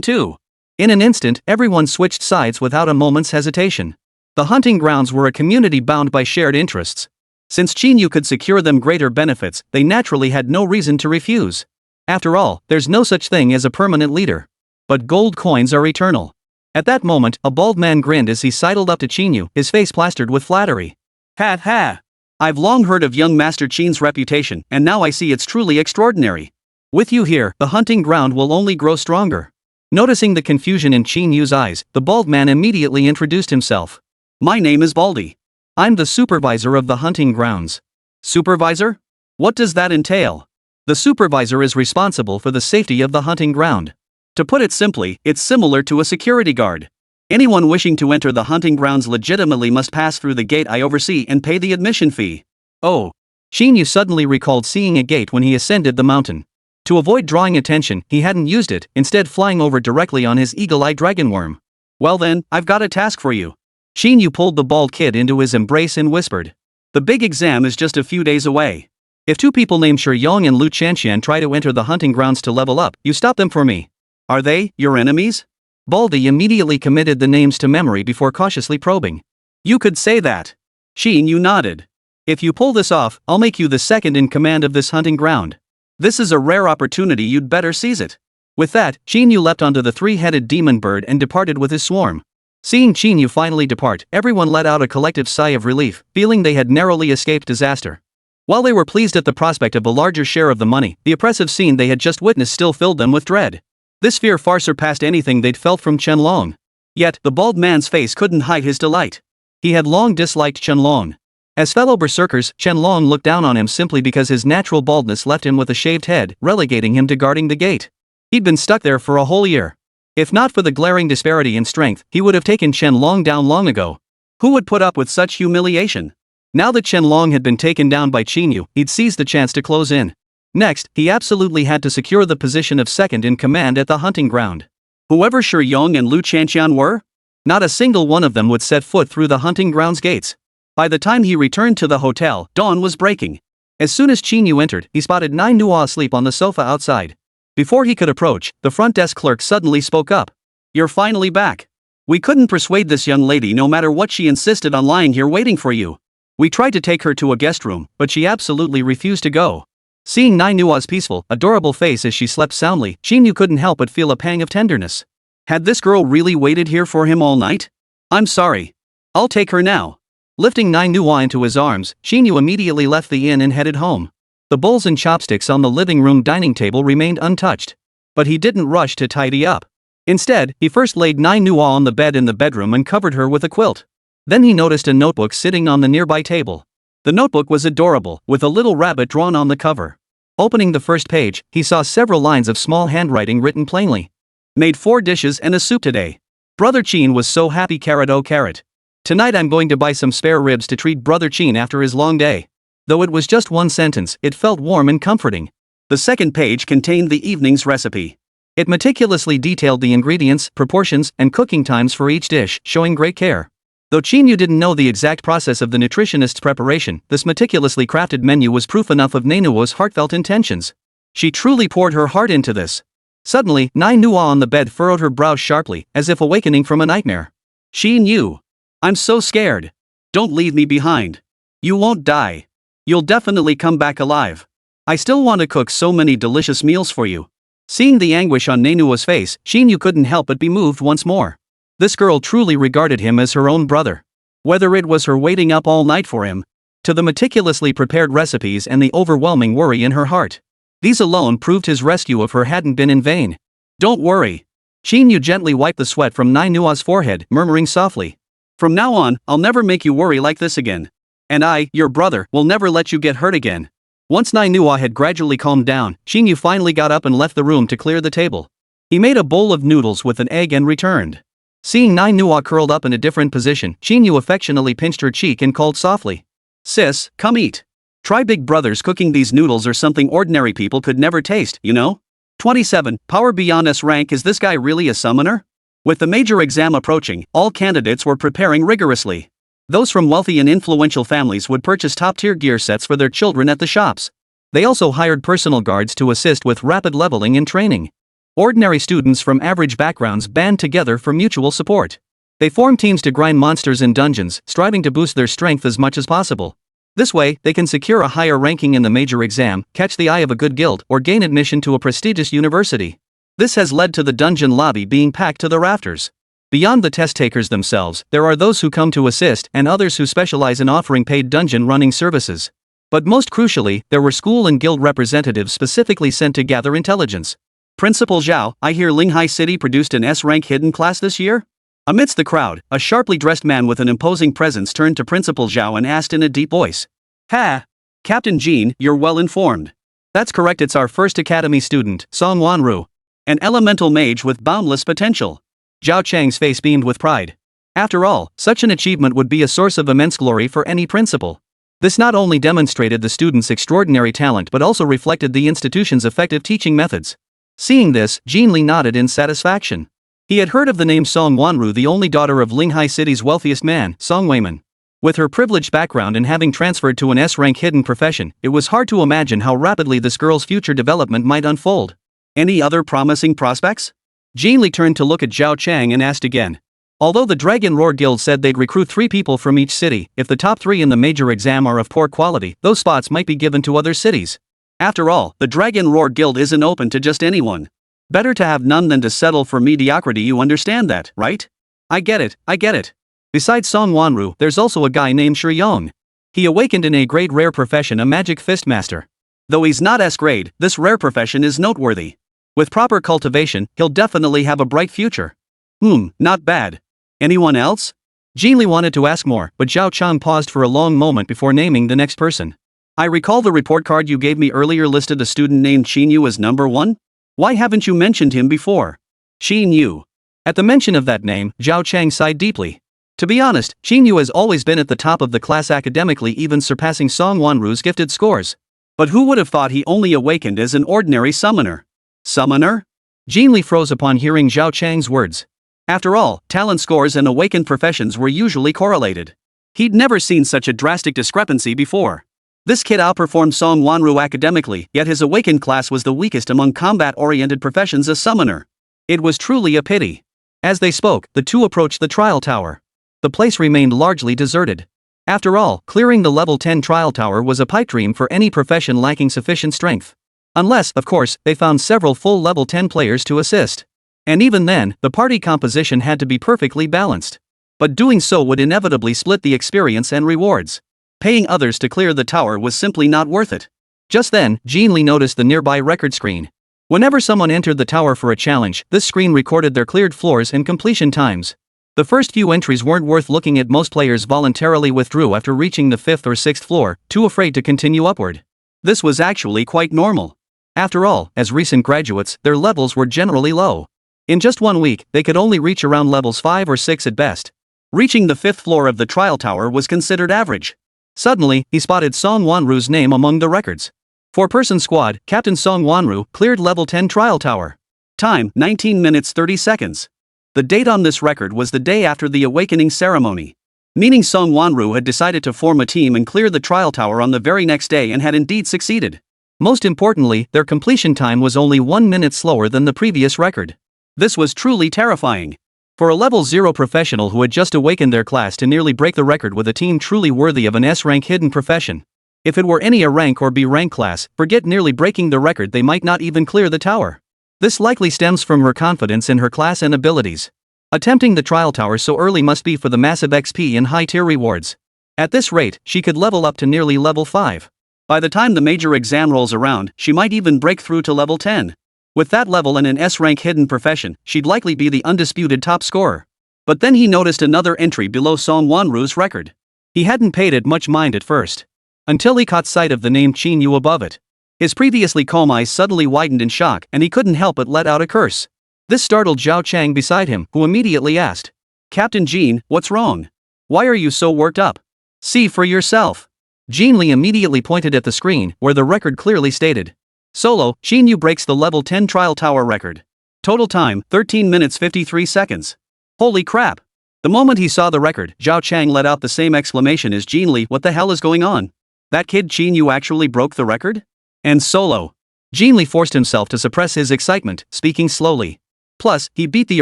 Speaker 1: too. In an instant, everyone switched sides without a moment's hesitation. The hunting grounds were a community bound by shared interests. Since Qín Yǔ could secure them greater benefits, they naturally had no reason to refuse. After all, there's no such thing as a permanent leader. But gold coins are eternal. At that moment, a bald man grinned as he sidled up to Qín Yǔ, his face plastered with flattery. Ha ha! I've long heard of young Master Qín's reputation, and now I see it's truly extraordinary. With you here, the hunting ground will only grow stronger. Noticing the confusion in Qín Yǔ's eyes, the bald man immediately introduced himself. My name is Baldy. I'm the supervisor of the hunting grounds. Supervisor? What does that entail? The supervisor is responsible for the safety of the hunting ground. To put it simply, it's similar to a security guard. Anyone wishing to enter the hunting grounds legitimately must pass through the gate I oversee and pay the admission fee. Oh. Qín Yǔ suddenly recalled seeing a gate when he ascended the mountain. To avoid drawing attention, he hadn't used it, instead flying over directly on his eagle-eyed dragonworm. Well then, I've got a task for you. Qín Yǔ pulled the bald kid into his embrace and whispered. The big exam is just a few days away. If two people named Shi Yong and Lu Qianxian try to enter the hunting grounds to level up, you stop them for me. Are they your enemies? Baldy immediately committed the names to memory before cautiously probing. You could say that. Qín Yǔ nodded. If you pull this off, I'll make you the second in command of this hunting ground. This is a rare opportunity, you'd better seize it. With that, Qín Yǔ leapt onto the three-headed demon bird and departed with his swarm. Seeing Qín Yǔ finally depart, everyone let out a collective sigh of relief, feeling they had narrowly escaped disaster. While they were pleased at the prospect of a larger share of the money, the oppressive scene they had just witnessed still filled them with dread. This fear far surpassed anything they'd felt from Qianlong. Yet, the bald man's face couldn't hide his delight. He had long disliked Qianlong. As fellow berserkers, Qianlong looked down on him simply because his natural baldness left him with a shaved head, relegating him to guarding the gate. He'd been stuck there for a whole year. If not for the glaring disparity in strength, he would have taken Qianlong down long ago. Who would put up with such humiliation? Now that Qianlong had been taken down by Qín Yǔ, he'd seized the chance to close in. Next, he absolutely had to secure the position of second in command at the hunting ground. Whoever Shi Yong and Lu Chanqian were, not a single one of them would set foot through the hunting ground's gates. By the time he returned to the hotel, dawn was breaking. As soon as Qín Yǔ entered, he spotted Nai Nua asleep on the sofa outside. Before he could approach, the front desk clerk suddenly spoke up. "You're finally back. We couldn't persuade this young lady no matter what she insisted on lying here waiting for you. We tried to take her to a guest room, but she absolutely refused to go." Seeing Nai Nua's peaceful, adorable face as she slept soundly, Qín Yǔ couldn't help but feel a pang of tenderness. Had this girl really waited here for him all night? "I'm sorry. I'll take her now." Lifting Nai Nua into his arms, Qín Yǔ immediately left the inn and headed home. The bowls and chopsticks on the living room dining table remained untouched. But he didn't rush to tidy up. Instead, he first laid Nai Nua on the bed in the bedroom and covered her with a quilt. Then he noticed a notebook sitting on the nearby table. The notebook was adorable, with a little rabbit drawn on the cover. Opening the first page, he saw several lines of small handwriting written plainly. "Made 4 dishes and a soup today. Brother Qín was so happy, carrot oh carrot. Tonight I'm going to buy some spare ribs to treat Brother Qín after his long day." Though it was just one sentence, it felt warm and comforting. The second page contained the evening's recipe. It meticulously detailed the ingredients, proportions, and cooking times for each dish, showing great care. Though Qín Yǔ didn't know the exact process of the nutritionist's preparation, this meticulously crafted menu was proof enough of Nai Nua's heartfelt intentions. She truly poured her heart into this. Suddenly, Nai Nua on the bed furrowed her brows sharply, as if awakening from a nightmare. "Qín Yǔ. I'm so scared. Don't leave me behind. You won't die. You'll definitely come back alive. I still want to cook so many delicious meals for you." Seeing the anguish on Nai Nua's face, Qín Yǔ couldn't help but be moved once more. This girl truly regarded him as her own brother. Whether it was her waiting up all night for him, to the meticulously prepared recipes and the overwhelming worry in her heart, these alone proved his rescue of her hadn't been in vain. "Don't worry." Qín Yǔ gently wiped the sweat from Nai Nua's forehead, murmuring softly. "From now on, I'll never make you worry like this again. And I, your brother, will never let you get hurt again." Once Nai Nua had gradually calmed down, Qín Yǔ finally got up and left the room to clear the table. He made a bowl of noodles with an egg and returned. Seeing Nai Nua curled up in a different position, Qín Yǔ affectionately pinched her cheek and called softly. "Sis, come eat. Try Big Brother's cooking. These noodles are something ordinary people could never taste, you know?" 27. Power beyond S rank. Is this guy really a summoner? With the major exam approaching, all candidates were preparing rigorously. Those from wealthy and influential families would purchase top-tier gear sets for their children at the shops. They also hired personal guards to assist with rapid leveling and training. Ordinary students from average backgrounds band together for mutual support. They formed teams to grind monsters in dungeons, striving to boost their strength as much as possible. This way, they can secure a higher ranking in the major exam, catch the eye of a good guild, or gain admission to a prestigious university. This has led to the dungeon lobby being packed to the rafters. Beyond the test takers themselves, there are those who come to assist and others who specialize in offering paid dungeon running services. But most crucially, there were school and guild representatives specifically sent to gather intelligence. "Principal Zhao, I hear Linghai City produced an S-rank hidden class this year?" Amidst the crowd, a sharply dressed man with an imposing presence turned to Principal Zhao and asked in a deep voice. "Ha! Captain Jean, you're well informed." "That's correct, it's our first academy student, Song Wanru. An elemental mage with boundless potential." Zhao Chang's face beamed with pride. After all, such an achievement would be a source of immense glory for any principal. This not only demonstrated the student's extraordinary talent but also reflected the institution's effective teaching methods. Seeing this, Jean Li nodded in satisfaction. He had heard of the name Song Wanru, the only daughter of Linghai City's wealthiest man, Song Weiman. With her privileged background and having transferred to an S-rank hidden profession, it was hard to imagine how rapidly this girl's future development might unfold. "Any other promising prospects?" Jean Li turned to look at Zhao Chang and asked again. Although the Dragon Roar Guild said they'd recruit 3 people from each city, if the top 3 in the major exam are of poor quality, those spots might be given to other cities. After all, the Dragon Roar Guild isn't open to just anyone. Better to have none than to settle for mediocrity, you understand that, right? I get it. Besides Song Wanru, there's also a guy named Shi Yong. He awakened in a grade rare profession, a magic fist master. Though he's not S grade, this rare profession is noteworthy. With proper cultivation, he'll definitely have a bright future. Not bad. Anyone else? Jean Li wanted to ask more, but Zhao Chang paused for a long moment before naming the next person. "I recall the report card you gave me earlier listed a student named Qín Yǔ as number 1? Why haven't you mentioned him before?" Qín Yǔ. At the mention of that name, Zhao Chang sighed deeply. To be honest, Qín Yǔ has always been at the top of the class academically, even surpassing Song Wanru's gifted scores. But who would have thought he only awakened as an ordinary summoner? Summoner? Jin Li froze upon hearing Zhao Chang's words. After all, talent scores and awakened professions were usually correlated. He'd never seen such a drastic discrepancy before. This kid outperformed Song Wanru academically, yet his awakened class was the weakest among combat-oriented professions as summoner. It was truly a pity. As they spoke, the two approached the trial tower. The place remained largely deserted. After all, clearing the level 10 trial tower was a pipe dream for any profession lacking sufficient strength. Unless, of course, they found several full level 10 players to assist. And even then, the party composition had to be perfectly balanced. But doing so would inevitably split the experience and rewards. Paying others to clear the tower was simply not worth it. Just then, Jin Li noticed the nearby record screen. Whenever someone entered the tower for a challenge, this screen recorded their cleared floors and completion times. The first few entries weren't worth looking at. Most players voluntarily withdrew after reaching the 5th or 6th floor, too afraid to continue upward. This was actually quite normal. After all, as recent graduates, their levels were generally low. In just 1 week, they could only reach around levels 5 or 6 at best. Reaching the 5th floor of the trial tower was considered average. Suddenly, he spotted Song Wanru's name among the records. 4-person squad, Captain Song Wanru, cleared level 10 trial tower. Time, 19 minutes 30 seconds. The date on this record was the day after the awakening ceremony. Meaning Song Wanru had decided to form a team and clear the trial tower on the very next day and had indeed succeeded. Most importantly, their completion time was only 1 minute slower than the previous record. This was truly terrifying. For a level 0 professional who had just awakened their class to nearly break the record with a team truly worthy of an S-rank hidden profession. If it were any A rank or B rank class, forget nearly breaking the record, they might not even clear the tower. This likely stems from her confidence in her class and abilities. Attempting the trial tower so early must be for the massive XP and high tier rewards. At this rate, she could level up to nearly level 5. By the time the major exam rolls around, she might even break through to level 10. With that level and an S-rank hidden profession, she'd likely be the undisputed top scorer. But then he noticed another entry below Song Wanru's record. He hadn't paid it much mind at first, until he caught sight of the name Qín Yǔ above it. His previously calm eyes suddenly widened in shock, and he couldn't help but let out a curse. This startled Zhao Chang beside him, who immediately asked, "Captain Jin, what's wrong? Why are you so worked up? See for yourself." Jin Li immediately pointed at the screen, where the record clearly stated, "Solo, Qín Yǔ breaks the level 10 trial tower record. Total time, 13 minutes 53 seconds. Holy crap." The moment he saw the record, Zhao Chang let out the same exclamation as Jin Li. What the hell is going on? That kid Qín Yǔ actually broke the record? And solo. Jin Li forced himself to suppress his excitement, speaking slowly. Plus, he beat the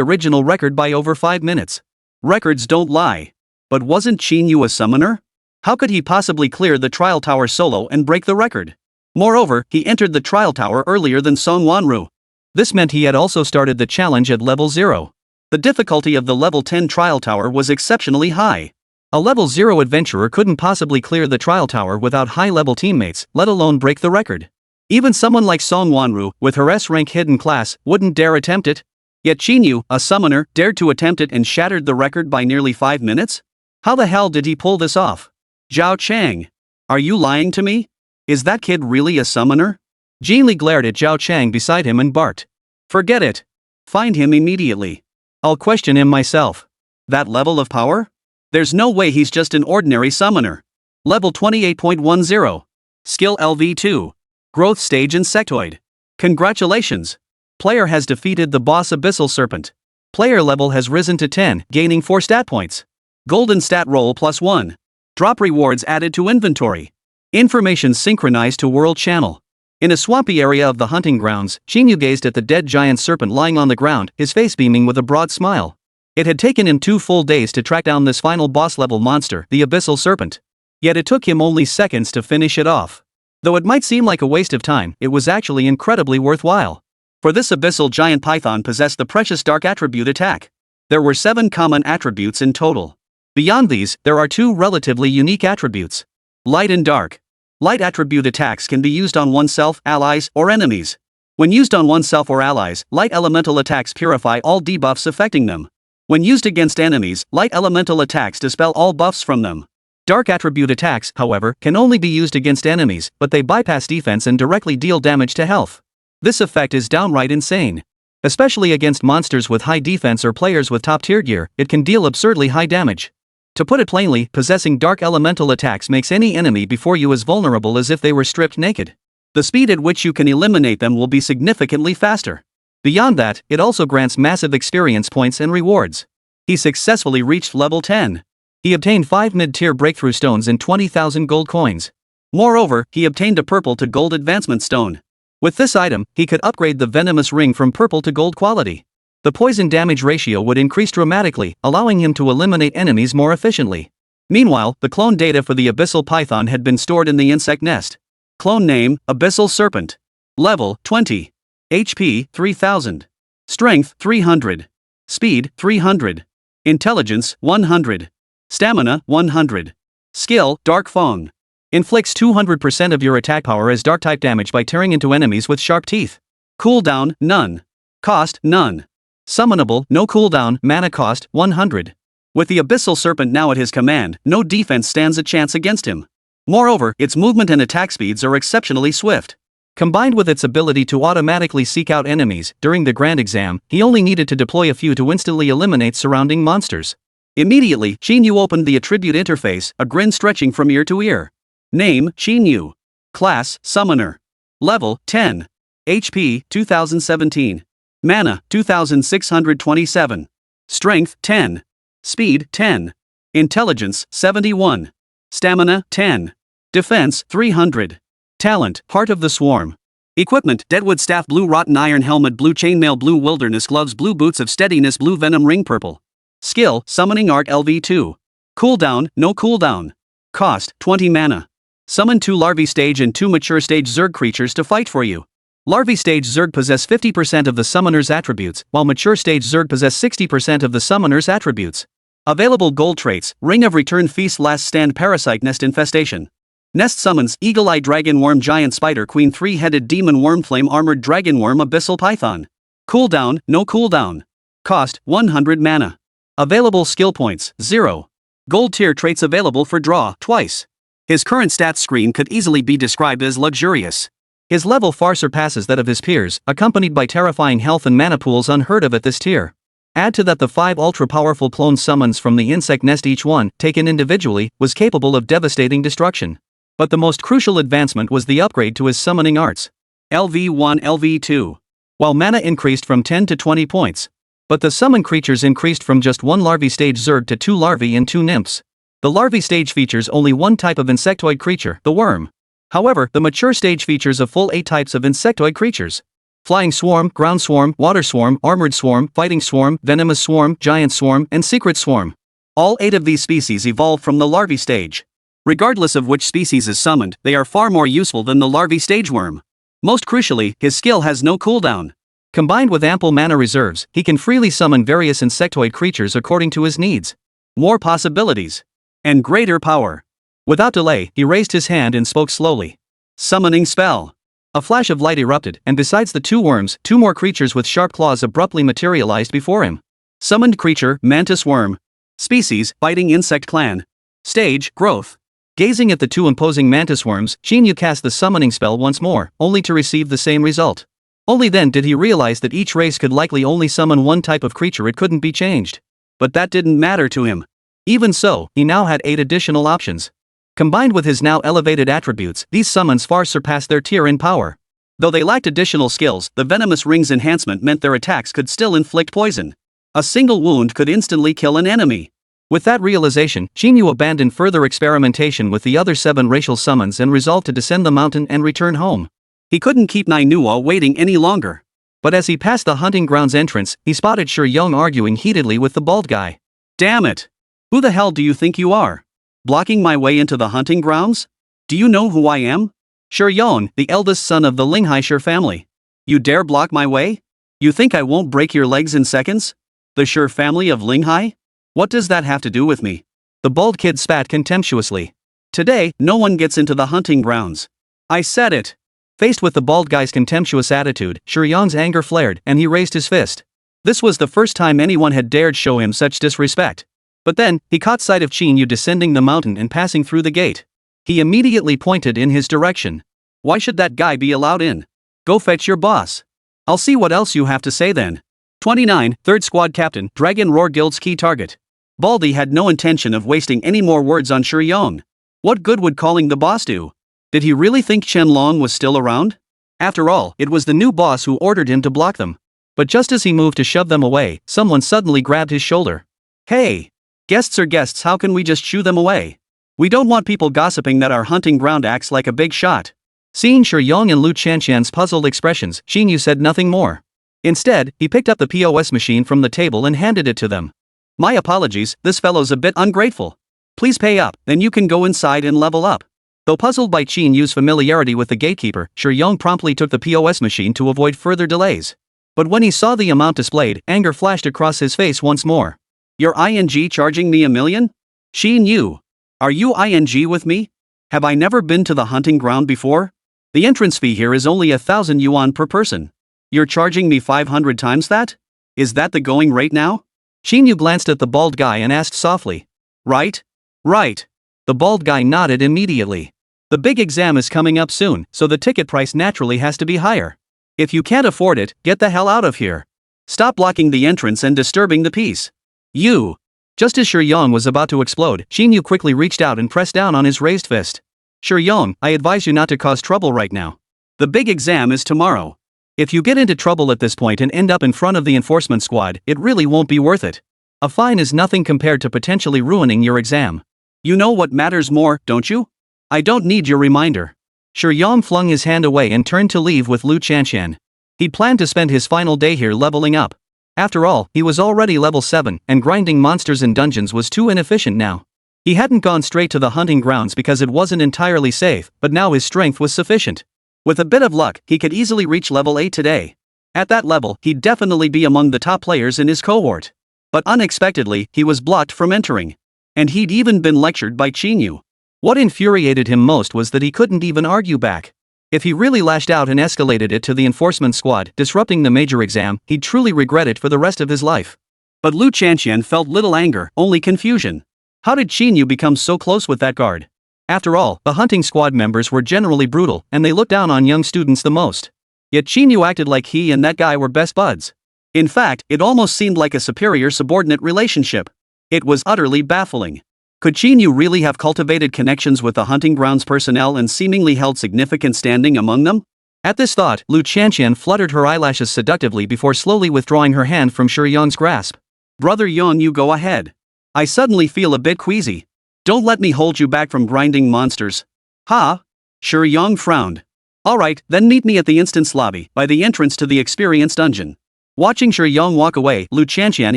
Speaker 1: original record by over 5 minutes. Records don't lie. But wasn't Qín Yǔ a summoner? How could he possibly clear the trial tower solo and break the record? Moreover, he entered the trial tower earlier than Song Wanru. This meant he had also started the challenge at level 0. The difficulty of the level 10 trial tower was exceptionally high. A level 0 adventurer couldn't possibly clear the trial tower without high-level teammates, let alone break the record. Even someone like Song Wanru, with her S-rank hidden class, wouldn't dare attempt it. Yet Qín Yǔ, a summoner, dared to attempt it and shattered the record by nearly 5 minutes? How the hell did he pull this off? Zhao Chang, are you lying to me? Is that kid really a summoner? Jin Li glared at Zhao Chang beside him and barked. Forget it. Find him immediately. I'll question him myself. That level of power? There's no way he's just an ordinary summoner. Level 28.10. Skill LV2. Growth stage insectoid. Congratulations. Player has defeated the boss Abyssal Serpent. Player level has risen to 10, gaining 4 stat points. Golden stat roll +1. Drop rewards added to inventory. Information synchronized to world channel. In a swampy area of the hunting grounds, Qín Yǔ gazed at the dead giant serpent lying on the ground, his face beaming with a broad smile. It had taken him 2 full days to track down this final boss-level monster, the Abyssal Serpent. Yet it took him only seconds to finish it off. Though it might seem like a waste of time, it was actually incredibly worthwhile. For this abyssal giant python possessed the precious dark attribute attack. There were 7 common attributes in total. Beyond these, there are 2 relatively unique attributes. Light and dark. Light attribute attacks can be used on oneself, allies, or enemies. When used on oneself or allies, light elemental attacks purify all debuffs affecting them. When used against enemies, light elemental attacks dispel all buffs from them. Dark attribute attacks, however, can only be used against enemies, but they bypass defense and directly deal damage to health. This effect is downright insane. Especially against monsters with high defense or players with top tier gear, it can deal absurdly high damage. To put it plainly, possessing dark elemental attacks makes any enemy before you as vulnerable as if they were stripped naked. The speed at which you can eliminate them will be significantly faster. Beyond that, it also grants massive experience points and rewards. He successfully reached level 10. He obtained 5 mid-tier breakthrough stones and 20,000 gold coins. Moreover, he obtained a purple to gold advancement stone. With this item, he could upgrade the venomous ring from purple to gold quality. The poison damage ratio would increase dramatically, allowing him to eliminate enemies more efficiently. Meanwhile, the clone data for the abyssal python had been stored in the insect nest. Clone name, Abyssal Serpent. Level, 20. HP, 3000. Strength, 300. Speed, 300. Intelligence, 100. Stamina, 100. Skill, Dark Fang. Inflicts 200% of your attack power as dark-type damage by tearing into enemies with sharp teeth. Cooldown, none. Cost, none. Summonable, no cooldown, mana cost, 100. With the Abyssal Serpent now at his command, no defense stands a chance against him. Moreover, its movement and attack speeds are exceptionally swift. Combined with its ability to automatically seek out enemies, during the Grand Exam, he only needed to deploy a few to instantly eliminate surrounding monsters. Immediately, Qín Yǔ opened the attribute interface, a grin stretching from ear to ear. Name, Qín Yǔ. Class, Summoner. Level, 10. HP, 2017. Mana, 2627. Strength, 10. Speed, 10. Intelligence, 71. Stamina, 10. Defense, 300. Talent, Heart of the Swarm. Equipment, Deadwood Staff, blue rotten iron helmet, blue chainmail, blue wilderness gloves, blue boots of steadiness, blue venom ring, purple. Skill, Summoning Art LV2. Cooldown, no cooldown. Cost, 20 mana. Summon 2 larvae stage and 2 mature stage Zerg creatures to fight for you. Larvae stage Zerg possess 50% of the summoner's attributes, while mature stage Zerg possess 60% of the summoner's attributes. Available gold traits, Ring of Return, Feast, Last Stand, Parasite Nest, Infestation. Nest summons, Eagle-Eye Dragon Worm, Giant Spider Queen, 3-headed Demon Worm, Flame Armored Dragon Worm, Abyssal Python. Cooldown, no cooldown. Cost, 100 mana. Available skill points, 0. Gold tier traits available for draw, twice. His current stats screen could easily be described as luxurious. His level far surpasses that of his peers, accompanied by terrifying health and mana pools unheard of at this tier. Add to that the 5 ultra-powerful clone summons from the insect nest, each one, taken individually, was capable of devastating destruction. But the most crucial advancement was the upgrade to his summoning arts. LV1, LV2. While mana increased from 10 to 20 points. But the summon creatures increased from just 1 larvae stage Zerg to 2 larvae and 2 nymphs. The larvae stage features only 1 type of insectoid creature, the worm. However, the mature stage features a full 8 types of insectoid creatures. Flying Swarm, Ground Swarm, Water Swarm, Armored Swarm, Fighting Swarm, Venomous Swarm, Giant Swarm, and Secret Swarm. All 8 of these species evolved from the larvae stage. Regardless of which species is summoned, they are far more useful than the larvae stage worm. Most crucially, his skill has no cooldown. Combined with ample mana reserves, he can freely summon various insectoid creatures according to his needs. More possibilities. And greater power. Without delay, he raised his hand and spoke slowly. Summoning spell. A flash of light erupted, and besides the 2 worms, 2 more creatures with sharp claws abruptly materialized before him. Summoned creature, Mantis Worm. Species, Biting Insect Clan. Stage, Growth. Gazing at the 2 imposing mantis worms, Qín Yǔ cast the summoning spell once more, only to receive the same result. Only then did he realize that each race could likely only summon 1 type of creature, it couldn't be changed. But that didn't matter to him. Even so, he now had 8 additional options. Combined with his now elevated attributes, these summons far surpassed their tier in power. Though they lacked additional skills, the venomous ring's enhancement meant their attacks could still inflict poison. A single wound could instantly kill an enemy. With that realization, Qín Yǔ abandoned further experimentation with the other 7 racial summons and resolved to descend the mountain and return home. He couldn't keep Nainua waiting any longer. But as he passed the hunting grounds entrance, he spotted Shi Yong arguing heatedly with the bald guy. Damn it! Who the hell do you think you are? Blocking my way into the hunting grounds? Do you know who I am? Shi Yong, the eldest son of the Linghai Shi family. You dare block my way? You think I won't break your legs in seconds? The Shi family of Linghai? What does that have to do with me? The bald kid spat contemptuously. Today, no one gets into the hunting grounds. I said it. Faced with the bald guy's contemptuous attitude, Shi Yong's anger flared, and he raised his fist. This was the first time anyone had dared show him such disrespect. But then, he caught sight of Qín Yǔ descending the mountain and passing through the gate. He immediately pointed in his direction. Why should that guy be allowed in? Go fetch your boss. I'll see what else you have to say then. 29, 3rd Squad Captain, Dragon Roar Guild's key target. Baldy had no intention of wasting any more words on Shi Yong. What good would calling the boss do? Did he really think Qianlong was still around? After all, it was the new boss who ordered him to block them. But just as he moved to shove them away, someone suddenly grabbed his shoulder. Hey! Guests are guests, how can we just shoo them away? We don't want people gossiping that our hunting ground acts like a big shot. Seeing Shi Yong and Lu Qianqian's puzzled expressions, Qín Yǔ said nothing more. Instead, he picked up the POS machine from the table and handed it to them. My apologies, this fellow's a bit ungrateful. Please pay up, then you can go inside and level up. Though puzzled by Qín Yǔ's familiarity with the gatekeeper, Shi Yong promptly took the POS machine to avoid further delays. But when he saw the amount displayed, anger flashed across his face once more. You're ing charging me $1 million? Qín Yǔ. Are you ing with me? Have I never been to the hunting ground before? The entrance fee here is only 1,000 yuan per person. You're charging me 500 times that? Is that the going rate now? Qín Yǔ glanced at the bald guy and asked softly. Right? Right. The bald guy nodded immediately. The big exam is coming up soon, so the ticket price naturally has to be higher. If you can't afford it, get the hell out of here. Stop blocking the entrance and disturbing the peace. You. Just as Shi Yong was about to explode, Qín Yǔ quickly reached out and pressed down on his raised fist. Shi Yong, I advise you not to cause trouble right now. The big exam is tomorrow. If you get into trouble at this point and end up in front of the enforcement squad, it really won't be worth it. A fine is nothing compared to potentially ruining your exam. You know what matters more, don't you? I don't need your reminder. Shi Yong flung his hand away and turned to leave with Lu Qianqian. He'd planned to spend his final day here leveling up. After all, he was already level 7, and grinding monsters in dungeons was too inefficient now. He hadn't gone straight to the hunting grounds because it wasn't entirely safe, but now his strength was sufficient. With a bit of luck, he could easily reach level 8 today. At that level, he'd definitely be among the top players in his cohort. But unexpectedly, he was blocked from entering. And he'd even been lectured by Qín Yǔ. What infuriated him most was that he couldn't even argue back. If he really lashed out and escalated it to the enforcement squad, disrupting the major exam, he'd truly regret it for the rest of his life. But Lu Qianqian felt little anger, only confusion. How did Qín Yǔ become so close with that guard? After all, the hunting squad members were generally brutal, and they looked down on young students the most. Yet Qín Yǔ acted like he and that guy were best buds. In fact, it almost seemed like a superior-subordinate relationship. It was utterly baffling. Could Qín Yǔ really have cultivated connections with the hunting grounds personnel and seemingly held significant standing among them? At this thought, Lu Qianqian fluttered her eyelashes seductively before slowly withdrawing her hand from Shi Yong's grasp. Brother Yong, you go ahead. I suddenly feel a bit queasy. Don't let me hold you back from grinding monsters. Ha! Shi Yong frowned. Alright, then meet me at the instance lobby, by the entrance to the experience dungeon. Watching Shi Yong walk away, Lu Qianqian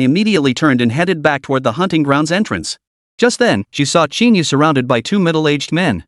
Speaker 1: immediately turned and headed back toward the hunting grounds entrance. Just then, she saw Qín Yǔ surrounded by two middle-aged men.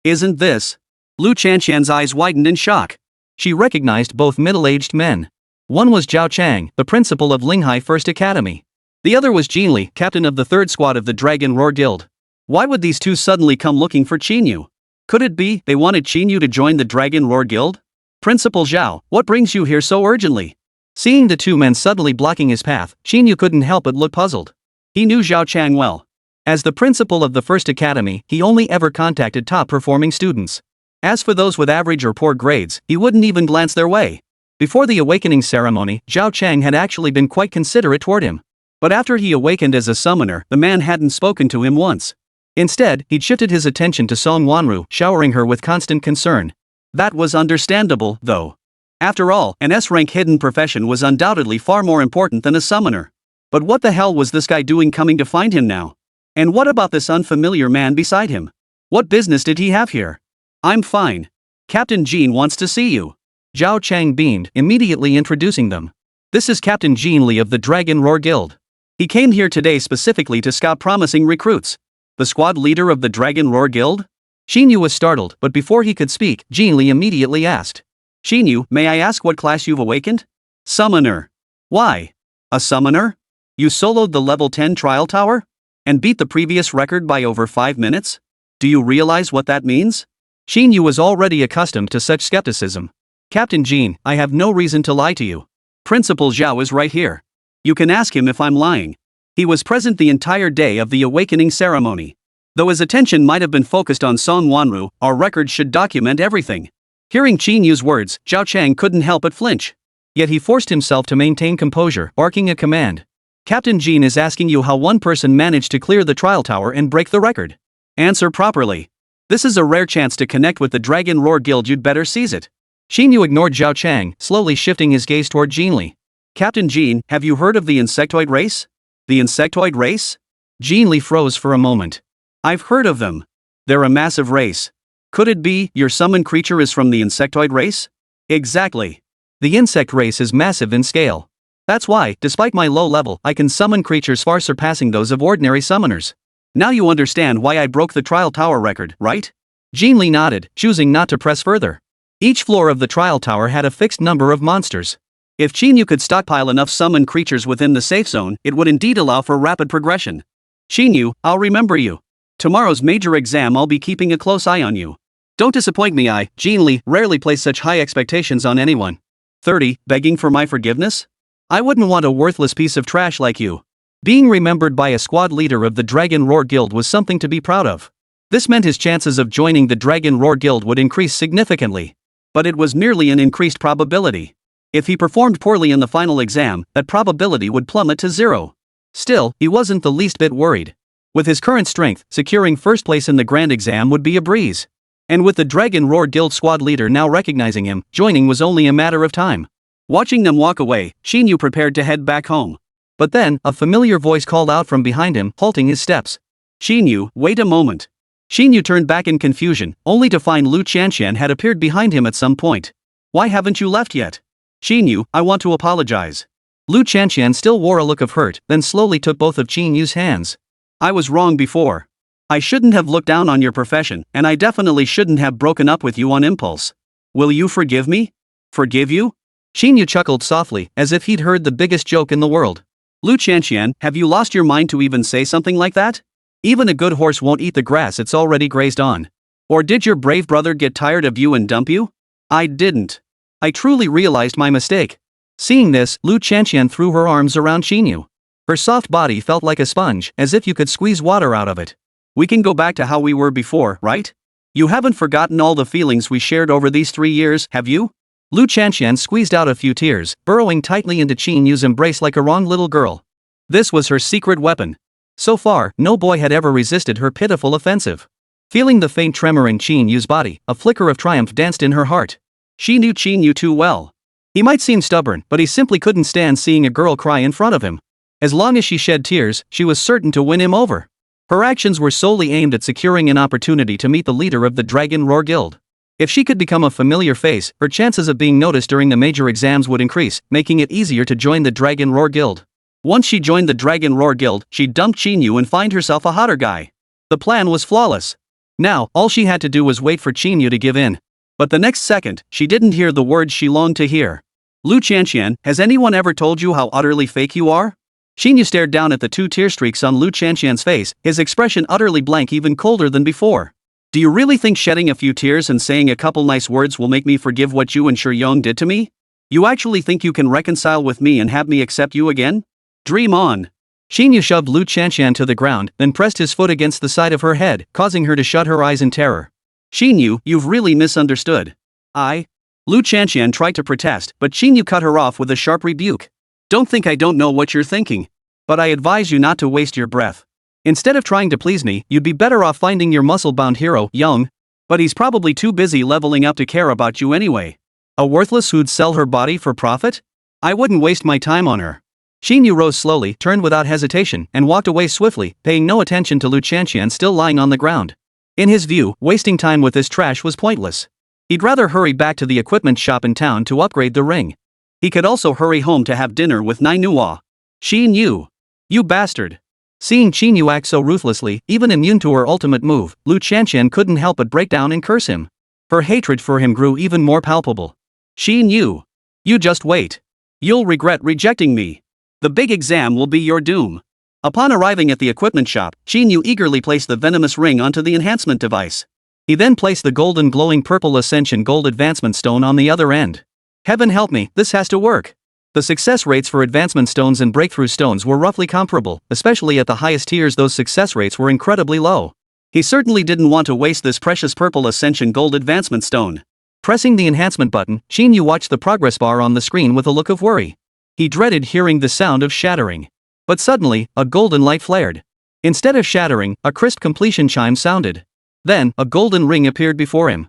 Speaker 1: Isn't this? Lu Qianqian's eyes widened in shock. She recognized both middle-aged men. One was Zhao Chang, the principal of Linghai First Academy. The other was Jin Li, captain of the 3rd squad of the Dragon Roar Guild. Why would these two suddenly come looking for Qín Yǔ? Could it be they wanted Qín Yǔ to join the Dragon Roar Guild? Principal Zhao, what brings you here so urgently? Seeing the two men suddenly blocking his path, Qín Yǔ couldn't help but look puzzled. He knew Zhao Chang well. As the principal of the First Academy, he only ever contacted top-performing students. As for those with average or poor grades, he wouldn't even glance their way. Before the awakening ceremony, Zhao Chang had actually been quite considerate toward him. But after he awakened as a summoner, the man hadn't spoken to him once. Instead, he'd shifted his attention to Song Wanru, showering her with constant concern. That was understandable, though. After all, an S-rank hidden profession was undoubtedly far more important than a summoner. But what the hell was this guy doing coming to find him now? And what about this unfamiliar man beside him? What business did he have here? I'm fine. Captain Jin wants to see you. Zhao Chang beamed, immediately introducing them. This is Captain Jin Li of the Dragon Roar Guild. He came here today specifically to scout promising recruits. The squad leader of the Dragon Roar Guild? Qín Yǔ was startled, but before he could speak, Jin Li immediately asked. Qín Yǔ, may I ask what class you've awakened? Summoner. Why? A summoner? You soloed the level 10 trial tower? And beat the previous record by over 5 minutes? Do you realize what that means? Qín Yǔ was already accustomed to such skepticism. Captain Jin, I have no reason to lie to you. Principal Zhao is right here. You can ask him if I'm lying. He was present the entire day of the awakening ceremony. Though his attention might have been focused on Song Wanru, our records should document everything. Hearing Qín Yǔ's words, Zhao Chang couldn't help but flinch. Yet he forced himself to maintain composure, barking a command. Captain Qín is asking you how one person managed to clear the trial tower and break the record. Answer properly. This is a rare chance to connect with the Dragon Roar Guild, you'd better seize it. Qín Yǔ ignored Zhao Chang, slowly shifting his gaze toward Jin Li. Captain Qín, have you heard of the insectoid race? The insectoid race? Jin Li froze for a moment. I've heard of them. They're a massive race. Could it be your summoned creature is from the insectoid race? Exactly. The insect race is massive in scale. That's why, despite my low level, I can summon creatures far surpassing those of ordinary summoners. Now you understand why I broke the trial tower record, right? Jin Li nodded, choosing not to press further. Each floor of the trial tower had a fixed number of monsters. If Qín Yǔ could stockpile enough summoned creatures within the safe zone, it would indeed allow for rapid progression. Qín Yǔ, I'll remember you. Tomorrow's major exam I'll be keeping a close eye on you. Don't disappoint me. Jin Li, rarely place such high expectations on anyone. 30. Begging for my forgiveness? I wouldn't want a worthless piece of trash like you. Being remembered by a squad leader of the Dragon Roar Guild was something to be proud of. This meant his chances of joining the Dragon Roar Guild would increase significantly. But it was merely an increased probability. If he performed poorly in the final exam, that probability would plummet to 0. Still, he wasn't the least bit worried. With his current strength, securing first place in the grand exam would be a breeze. And with the Dragon Roar Guild squad leader now recognizing him, joining was only a matter of time. Watching them walk away, Qín Yǔ prepared to head back home. But then, a familiar voice called out from behind him, halting his steps. Qín Yǔ, wait a moment. Qín Yǔ turned back in confusion, only to find Lu Qianqian had appeared behind him at some point. Why haven't you left yet? Qín Yǔ, I want to apologize. Lu Qianqian still wore a look of hurt, then slowly took both of Qín Yu's hands. I was wrong before. I shouldn't have looked down on your profession, and I definitely shouldn't have broken up with you on impulse. Will you forgive me? Forgive you? Qín Yǔ chuckled softly, as if he'd heard the biggest joke in the world. Lu Qianqian, have you lost your mind to even say something like that? Even a good horse won't eat the grass it's already grazed on. Or did your brave brother get tired of you and dump you? I didn't. I truly realized my mistake. Seeing this, Lu Qianqian threw her arms around Qín Yǔ. Her soft body felt like a sponge, as if you could squeeze water out of it. We can go back to how we were before, right? You haven't forgotten all the feelings we shared over these 3 years, have you? Lu Qianqian squeezed out a few tears, burrowing tightly into Qín Yu's embrace like a wronged little girl. This was her secret weapon. So far, no boy had ever resisted her pitiful offensive. Feeling the faint tremor in Qín Yu's body, a flicker of triumph danced in her heart. She knew Qín Yǔ too well. He might seem stubborn, but he simply couldn't stand seeing a girl cry in front of him. As long as she shed tears, she was certain to win him over. Her actions were solely aimed at securing an opportunity to meet the leader of the Dragon Roar Guild. If she could become a familiar face, her chances of being noticed during the major exams would increase, making it easier to join the Dragon Roar Guild. Once she joined the Dragon Roar Guild, she'd dump Qín Yǔ and find herself a hotter guy. The plan was flawless. Now, all she had to do was wait for Qín Yǔ to give in. But the next second, she didn't hear the words she longed to hear. Lu Qianqian, has anyone ever told you how utterly fake you are? Qín Yǔ stared down at the 2 tear streaks on Lu Qianqian's face, his expression utterly blank, even colder than before. Do you really think shedding a few tears and saying a couple nice words will make me forgive what you and Shiyong did to me? You actually think you can reconcile with me and have me accept you again? Dream on. Qín Yǔ shoved Lu Qianqian to the ground, then pressed his foot against the side of her head, causing her to shut her eyes in terror. Qín Yǔ, you've really misunderstood. Lu Qianqian tried to protest, but Qín Yǔ cut her off with a sharp rebuke. Don't think I don't know what you're thinking. But I advise you not to waste your breath. Instead of trying to please me, you'd be better off finding your muscle-bound hero, Young. But he's probably too busy leveling up to care about you anyway. A worthless who'd sell her body for profit? I wouldn't waste my time on her. Qín Yǔ rose slowly, turned without hesitation, and walked away swiftly, paying no attention to Lu Qianqian still lying on the ground. In his view, wasting time with this trash was pointless. He'd rather hurry back to the equipment shop in town to upgrade the ring. He could also hurry home to have dinner with Nai Nuwa. Qín Yǔ. You bastard. Seeing Qín Yǔ act so ruthlessly, even immune to her ultimate move, Lu Qianqian couldn't help but break down and curse him. Her hatred for him grew even more palpable. Qín Yǔ. You just wait. You'll regret rejecting me. The big exam will be your doom. Upon arriving at the equipment shop, Qín Yǔ eagerly placed the venomous ring onto the enhancement device. He then placed the golden glowing purple Ascension Gold Advancement Stone on the other end. Heaven help me, this has to work. The success rates for advancement stones and breakthrough stones were roughly comparable, especially at the highest tiers those success rates were incredibly low. He certainly didn't want to waste this precious purple Ascension Gold Advancement Stone. Pressing the enhancement button, Qín Yǔ watched the progress bar on the screen with a look of worry. He dreaded hearing the sound of shattering. But suddenly, a golden light flared. Instead of shattering, a crisp completion chime sounded. Then, a golden ring appeared before him.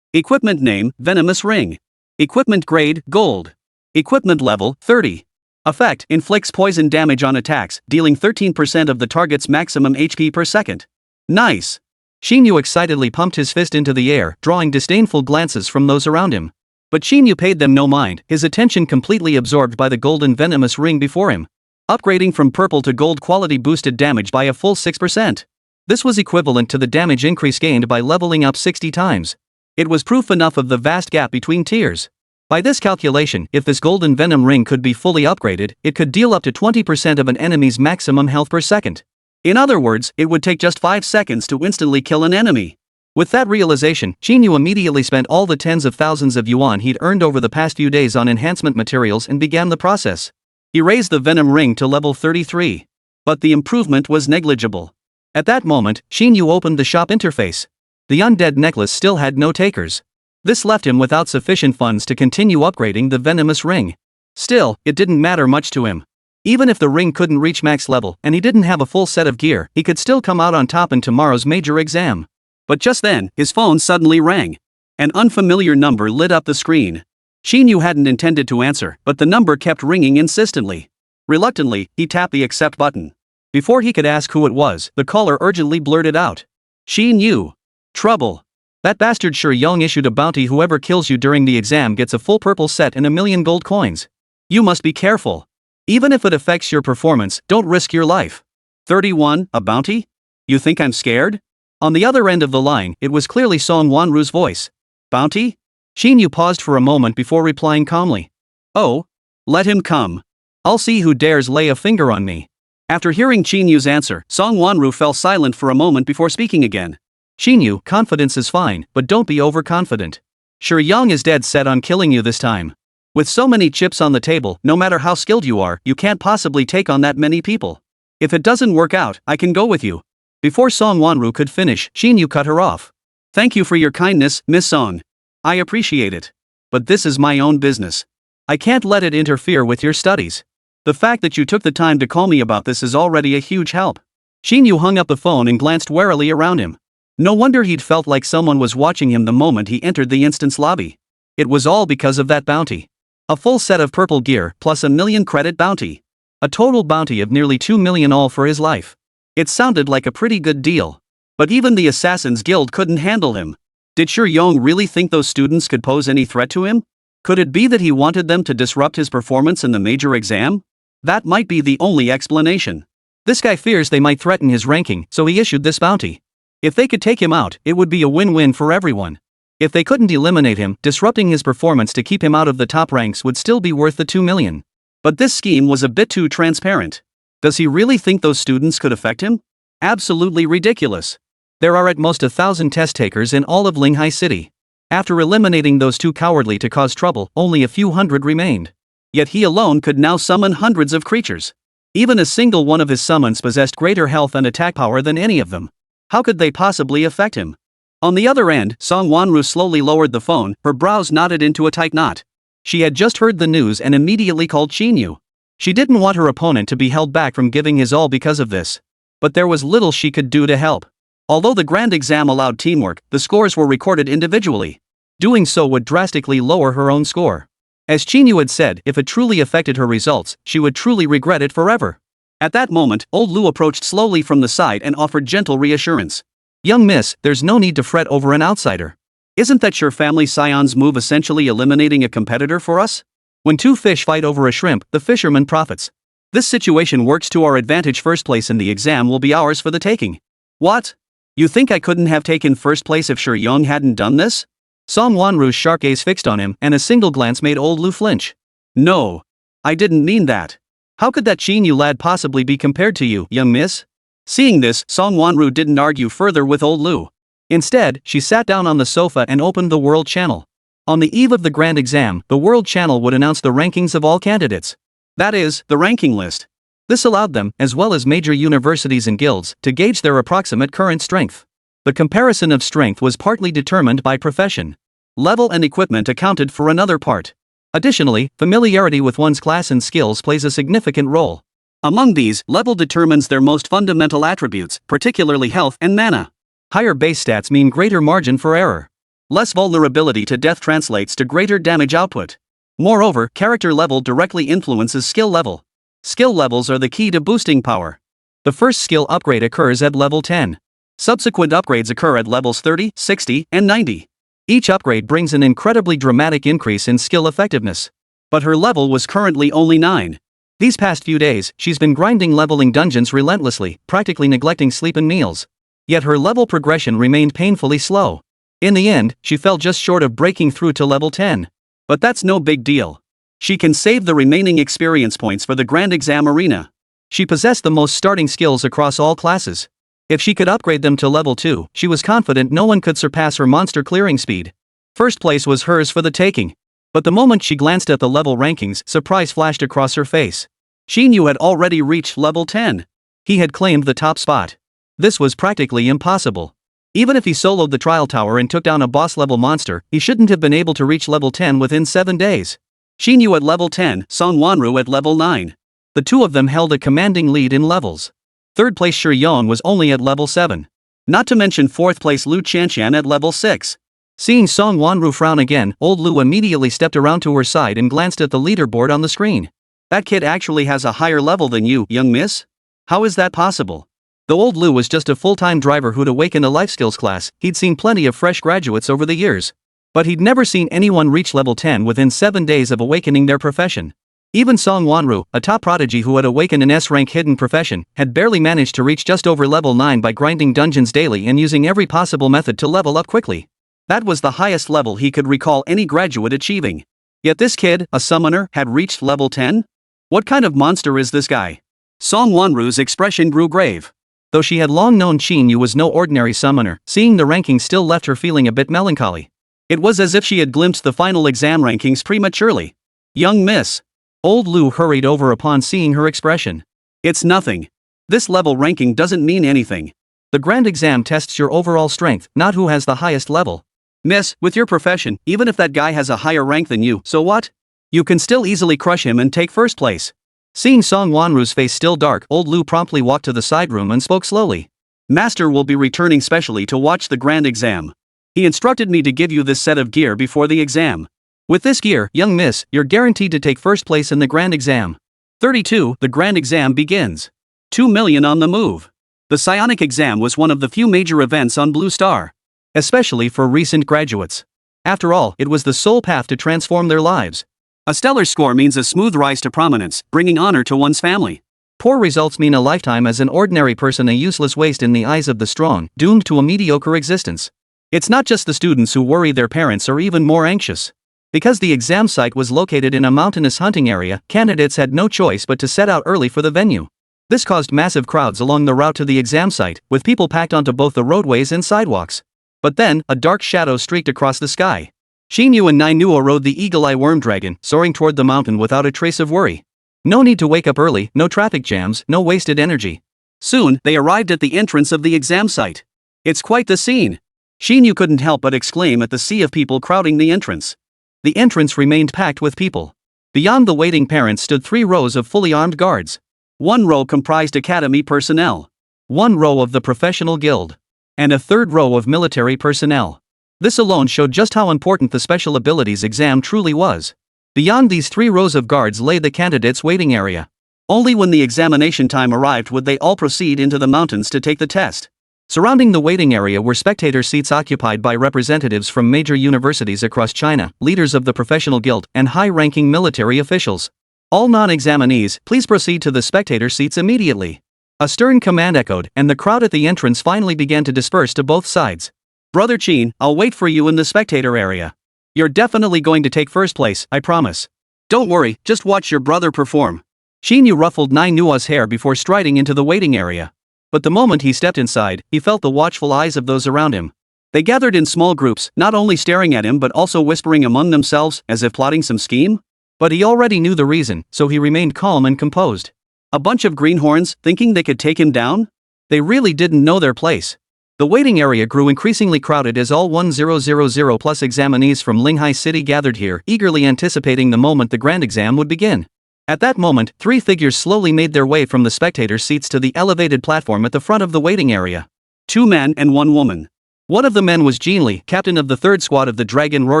Speaker 1: Equipment name, Venomous Ring. Equipment grade, Gold. Equipment level, 30. Effect, inflicts poison damage on attacks, dealing 13% of the target's maximum HP per second. Nice! Qín Yǔ excitedly pumped his fist into the air, drawing disdainful glances from those around him. But Qín Yǔ paid them no mind, his attention completely absorbed by the golden venomous ring before him. Upgrading from purple to gold quality boosted damage by a full 6%. This was equivalent to the damage increase gained by leveling up 60 times. It was proof enough of the vast gap between tiers. By this calculation, if this golden venom ring could be fully upgraded, it could deal up to 20% of an enemy's maximum health per second. In other words, it would take just 5 seconds to instantly kill an enemy. With that realization, Qín Yǔ immediately spent all the tens of thousands of yuan he'd earned over the past few days on enhancement materials and began the process. He raised the venom ring to level 33. But the improvement was negligible. At that moment, Qín Yǔ opened the shop interface. The undead necklace still had no takers. This left him without sufficient funds to continue upgrading the venomous ring. Still, it didn't matter much to him. Even if the ring couldn't reach max level and he didn't have a full set of gear, he could still come out on top in tomorrow's major exam. But just then, his phone suddenly rang. An unfamiliar number lit up the screen. Qín Yǔ hadn't intended to answer, but the number kept ringing insistently. Reluctantly, he tapped the accept button. Before he could ask who it was, the caller urgently blurted out. Qín Yǔ. Trouble. That bastard Shi Yong issued a bounty. Whoever kills you during the exam gets a full purple set and 1,000,000 gold coins. You must be careful. Even if it affects your performance, don't risk your life. 31, a bounty? You think I'm scared? On the other end of the line, it was clearly Song Wanru's voice. Bounty? Qín Yǔ paused for a moment before replying calmly. Oh? Let him come. I'll see who dares lay a finger on me. After hearing Qín Yǔ's answer, Song Wanru fell silent for a moment before speaking again. Qín Yǔ, confidence is fine, but don't be overconfident. Shi Yong is dead set on killing you this time. With so many chips on the table, no matter how skilled you are, you can't possibly take on that many people. If it doesn't work out, I can go with you. Before Song Wanru could finish, Qín Yǔ cut her off. Thank you for your kindness, Miss Song. I appreciate it. But this is my own business. I can't let it interfere with your studies. The fact that you took the time to call me about this is already a huge help. Qín Yǔ hung up the phone and glanced warily around him. No wonder he'd felt like someone was watching him the moment he entered the instance lobby. It was all because of that bounty. A full set of purple gear plus 1,000,000 credit bounty. A total bounty of nearly 2 million all for his life. It sounded like a pretty good deal. But even the Assassin's Guild couldn't handle him. Did Shi Yong really think those students could pose any threat to him? Could it be that he wanted them to disrupt his performance in the major exam? That might be the only explanation. This guy fears they might threaten his ranking, so he issued this bounty. If they could take him out, it would be a win-win for everyone. If they couldn't eliminate him, disrupting his performance to keep him out of the top ranks would still be worth the 2 million. But this scheme was a bit too transparent. Does he really think those students could affect him? Absolutely ridiculous. There are at most 1,000 test takers in all of Linghai City. After eliminating those too cowardly to cause trouble, only a few hundred remained. Yet he alone could now summon hundreds of creatures. Even a single one of his summons possessed greater health and attack power than any of them. How could they possibly affect him? On the other end, Song Wanru slowly lowered the phone, her brows knotted into a tight knot. She had just heard the news and immediately called Qín Yǔ. She didn't want her opponent to be held back from giving his all because of this. But there was little she could do to help. Although the grand exam allowed teamwork, the scores were recorded individually. Doing so would drastically lower her own score. As Qín Yǔ had said, if it truly affected her results, she would truly regret it forever. At that moment, old Lu approached slowly from the side and offered gentle reassurance. Young miss, there's no need to fret over an outsider. Isn't that your family scion's move essentially eliminating a competitor for us? When two fish fight over a shrimp, the fisherman profits. This situation works to our advantage. First place in the exam will be ours for the taking. What? You think I couldn't have taken first place if Shi Yong hadn't done this? Song Wanru's sharp gaze fixed on him, and a single glance made old Lu flinch. No. I didn't mean that. How could that Qín Yǔ lad possibly be compared to you, young miss? Seeing this, Song Wanru didn't argue further with old Lu. Instead, she sat down on the sofa and opened the World Channel. On the eve of the grand exam, the World Channel would announce the rankings of all candidates. That is, the ranking list. This allowed them, as well as major universities and guilds, to gauge their approximate current strength. The comparison of strength was partly determined by profession. Level and equipment accounted for another part. Additionally, familiarity with one's class and skills plays a significant role. Among these, level determines their most fundamental attributes, particularly health and mana. Higher base stats mean greater margin for error. Less vulnerability to death translates to greater damage output. Moreover, character level directly influences skill level. Skill levels are the key to boosting power. The first skill upgrade occurs at level 10. Subsequent upgrades occur at levels 30, 60, and 90. Each upgrade brings an incredibly dramatic increase in skill effectiveness. But her level was currently only 9. These past few days, she's been grinding leveling dungeons relentlessly, practically neglecting sleep and meals. Yet her level progression remained painfully slow. In the end, she fell just short of breaking through to level 10. But that's no big deal. She can save the remaining experience points for the Grand Exam Arena. She possessed the most starting skills across all classes. If she could upgrade them to level 2, she was confident no one could surpass her monster clearing speed. First place was hers for the taking. But the moment she glanced at the level rankings, surprise flashed across her face. Qín Yǔ had already reached level 10. He had claimed the top spot. This was practically impossible. Even if he soloed the trial tower and took down a boss-level monster, he shouldn't have been able to reach level 10 within 7 days. Qín Yǔ at level 10, Sunmmary at level 9. The two of them held a commanding lead in levels. Third place Shi Yon was only at level 7. Not to mention fourth place Lu Qianshan at level 6. Seeing Sunmmary frown again, old Lu immediately stepped around to her side and glanced at the leaderboard on the screen. That kid actually has a higher level than you, young miss? How is that possible? Though old Lu was just a full-time driver who'd awakened a life skills class, he'd seen plenty of fresh graduates over the years. But he'd never seen anyone reach level 10 within 7 days of awakening their profession. Even Sunmmary, a top prodigy who had awakened an S-rank hidden profession, had barely managed to reach just over level 9 by grinding dungeons daily and using every possible method to level up quickly. That was the highest level he could recall any graduate achieving. Yet this kid, a summoner, had reached level 10? What kind of monster is this guy? Sunmmary's expression grew grave. Though she had long known Qín Yǔ was no ordinary summoner, seeing the rankings still left her feeling a bit melancholy. It was as if she had glimpsed the final exam rankings prematurely. Young miss. Old Lu hurried over upon seeing her expression. It's nothing. This level ranking doesn't mean anything. The grand exam tests your overall strength, not who has the highest level. Miss, with your profession, even if that guy has a higher rank than you, so what? You can still easily crush him and take first place. Seeing Sunmmary's face still dark, old Lu promptly walked to the side room and spoke slowly. Master will be returning specially to watch the grand exam. He instructed me to give you this set of gear before the exam. With this gear, young miss, you're guaranteed to take first place in the grand exam. 32. The grand exam begins. 2 million on the move. The psionic exam was one of the few major events on Blue Star. Especially for recent graduates. After all, it was the sole path to transform their lives. A stellar score means a smooth rise to prominence, bringing honor to one's family. Poor results mean a lifetime as an ordinary person, a useless waste in the eyes of the strong, doomed to a mediocre existence. It's not just the students who worry, their parents are even more anxious. Because the exam site was located in a mountainous hunting area, candidates had no choice but to set out early for the venue. This caused massive crowds along the route to the exam site, with people packed onto both the roadways and sidewalks. But then, a dark shadow streaked across the sky. Qín Yǔ and Nai rode the eagle-eye worm dragon, soaring toward the mountain without a trace of worry. No need to wake up early, no traffic jams, no wasted energy. Soon, they arrived at the entrance of the exam site. It's quite the scene. Qín Yǔ couldn't help but exclaim at the sea of people crowding the entrance. The entrance remained packed with people. Beyond the waiting parents stood 3 rows of fully armed guards. 1 row comprised academy personnel. 1 row of the professional guild. And a 3rd row of military personnel. This alone showed just how important the special abilities exam truly was. Beyond these 3 rows of guards lay the candidates' waiting area. Only when the examination time arrived would they all proceed into the mountains to take the test. Surrounding the waiting area were spectator seats occupied by representatives from major universities across China, leaders of the professional guild, and high-ranking military officials. All non-examinees, please proceed to the spectator seats immediately. A stern command echoed, and the crowd at the entrance finally began to disperse to both sides. Brother Qín, I'll wait for you in the spectator area. You're definitely going to take first place, I promise. Don't worry, just watch your brother perform. Qín Yǔ ruffled Nai hair before striding into the waiting area. But the moment he stepped inside, he felt the watchful eyes of those around him. They gathered in small groups, not only staring at him but also whispering among themselves, as if plotting some scheme. But he already knew the reason, so he remained calm and composed. A bunch of greenhorns, thinking they could take him down? They really didn't know their place. The waiting area grew increasingly crowded as all 1000 plus examinees from Linghai City gathered here, eagerly anticipating the moment the grand exam would begin. At that moment, three figures slowly made their way from the spectator seats to the elevated platform at the front of the waiting area. 2 men and 1 woman. One of the men was Qín Yǔ, captain of the 3rd squad of the Dragon Roar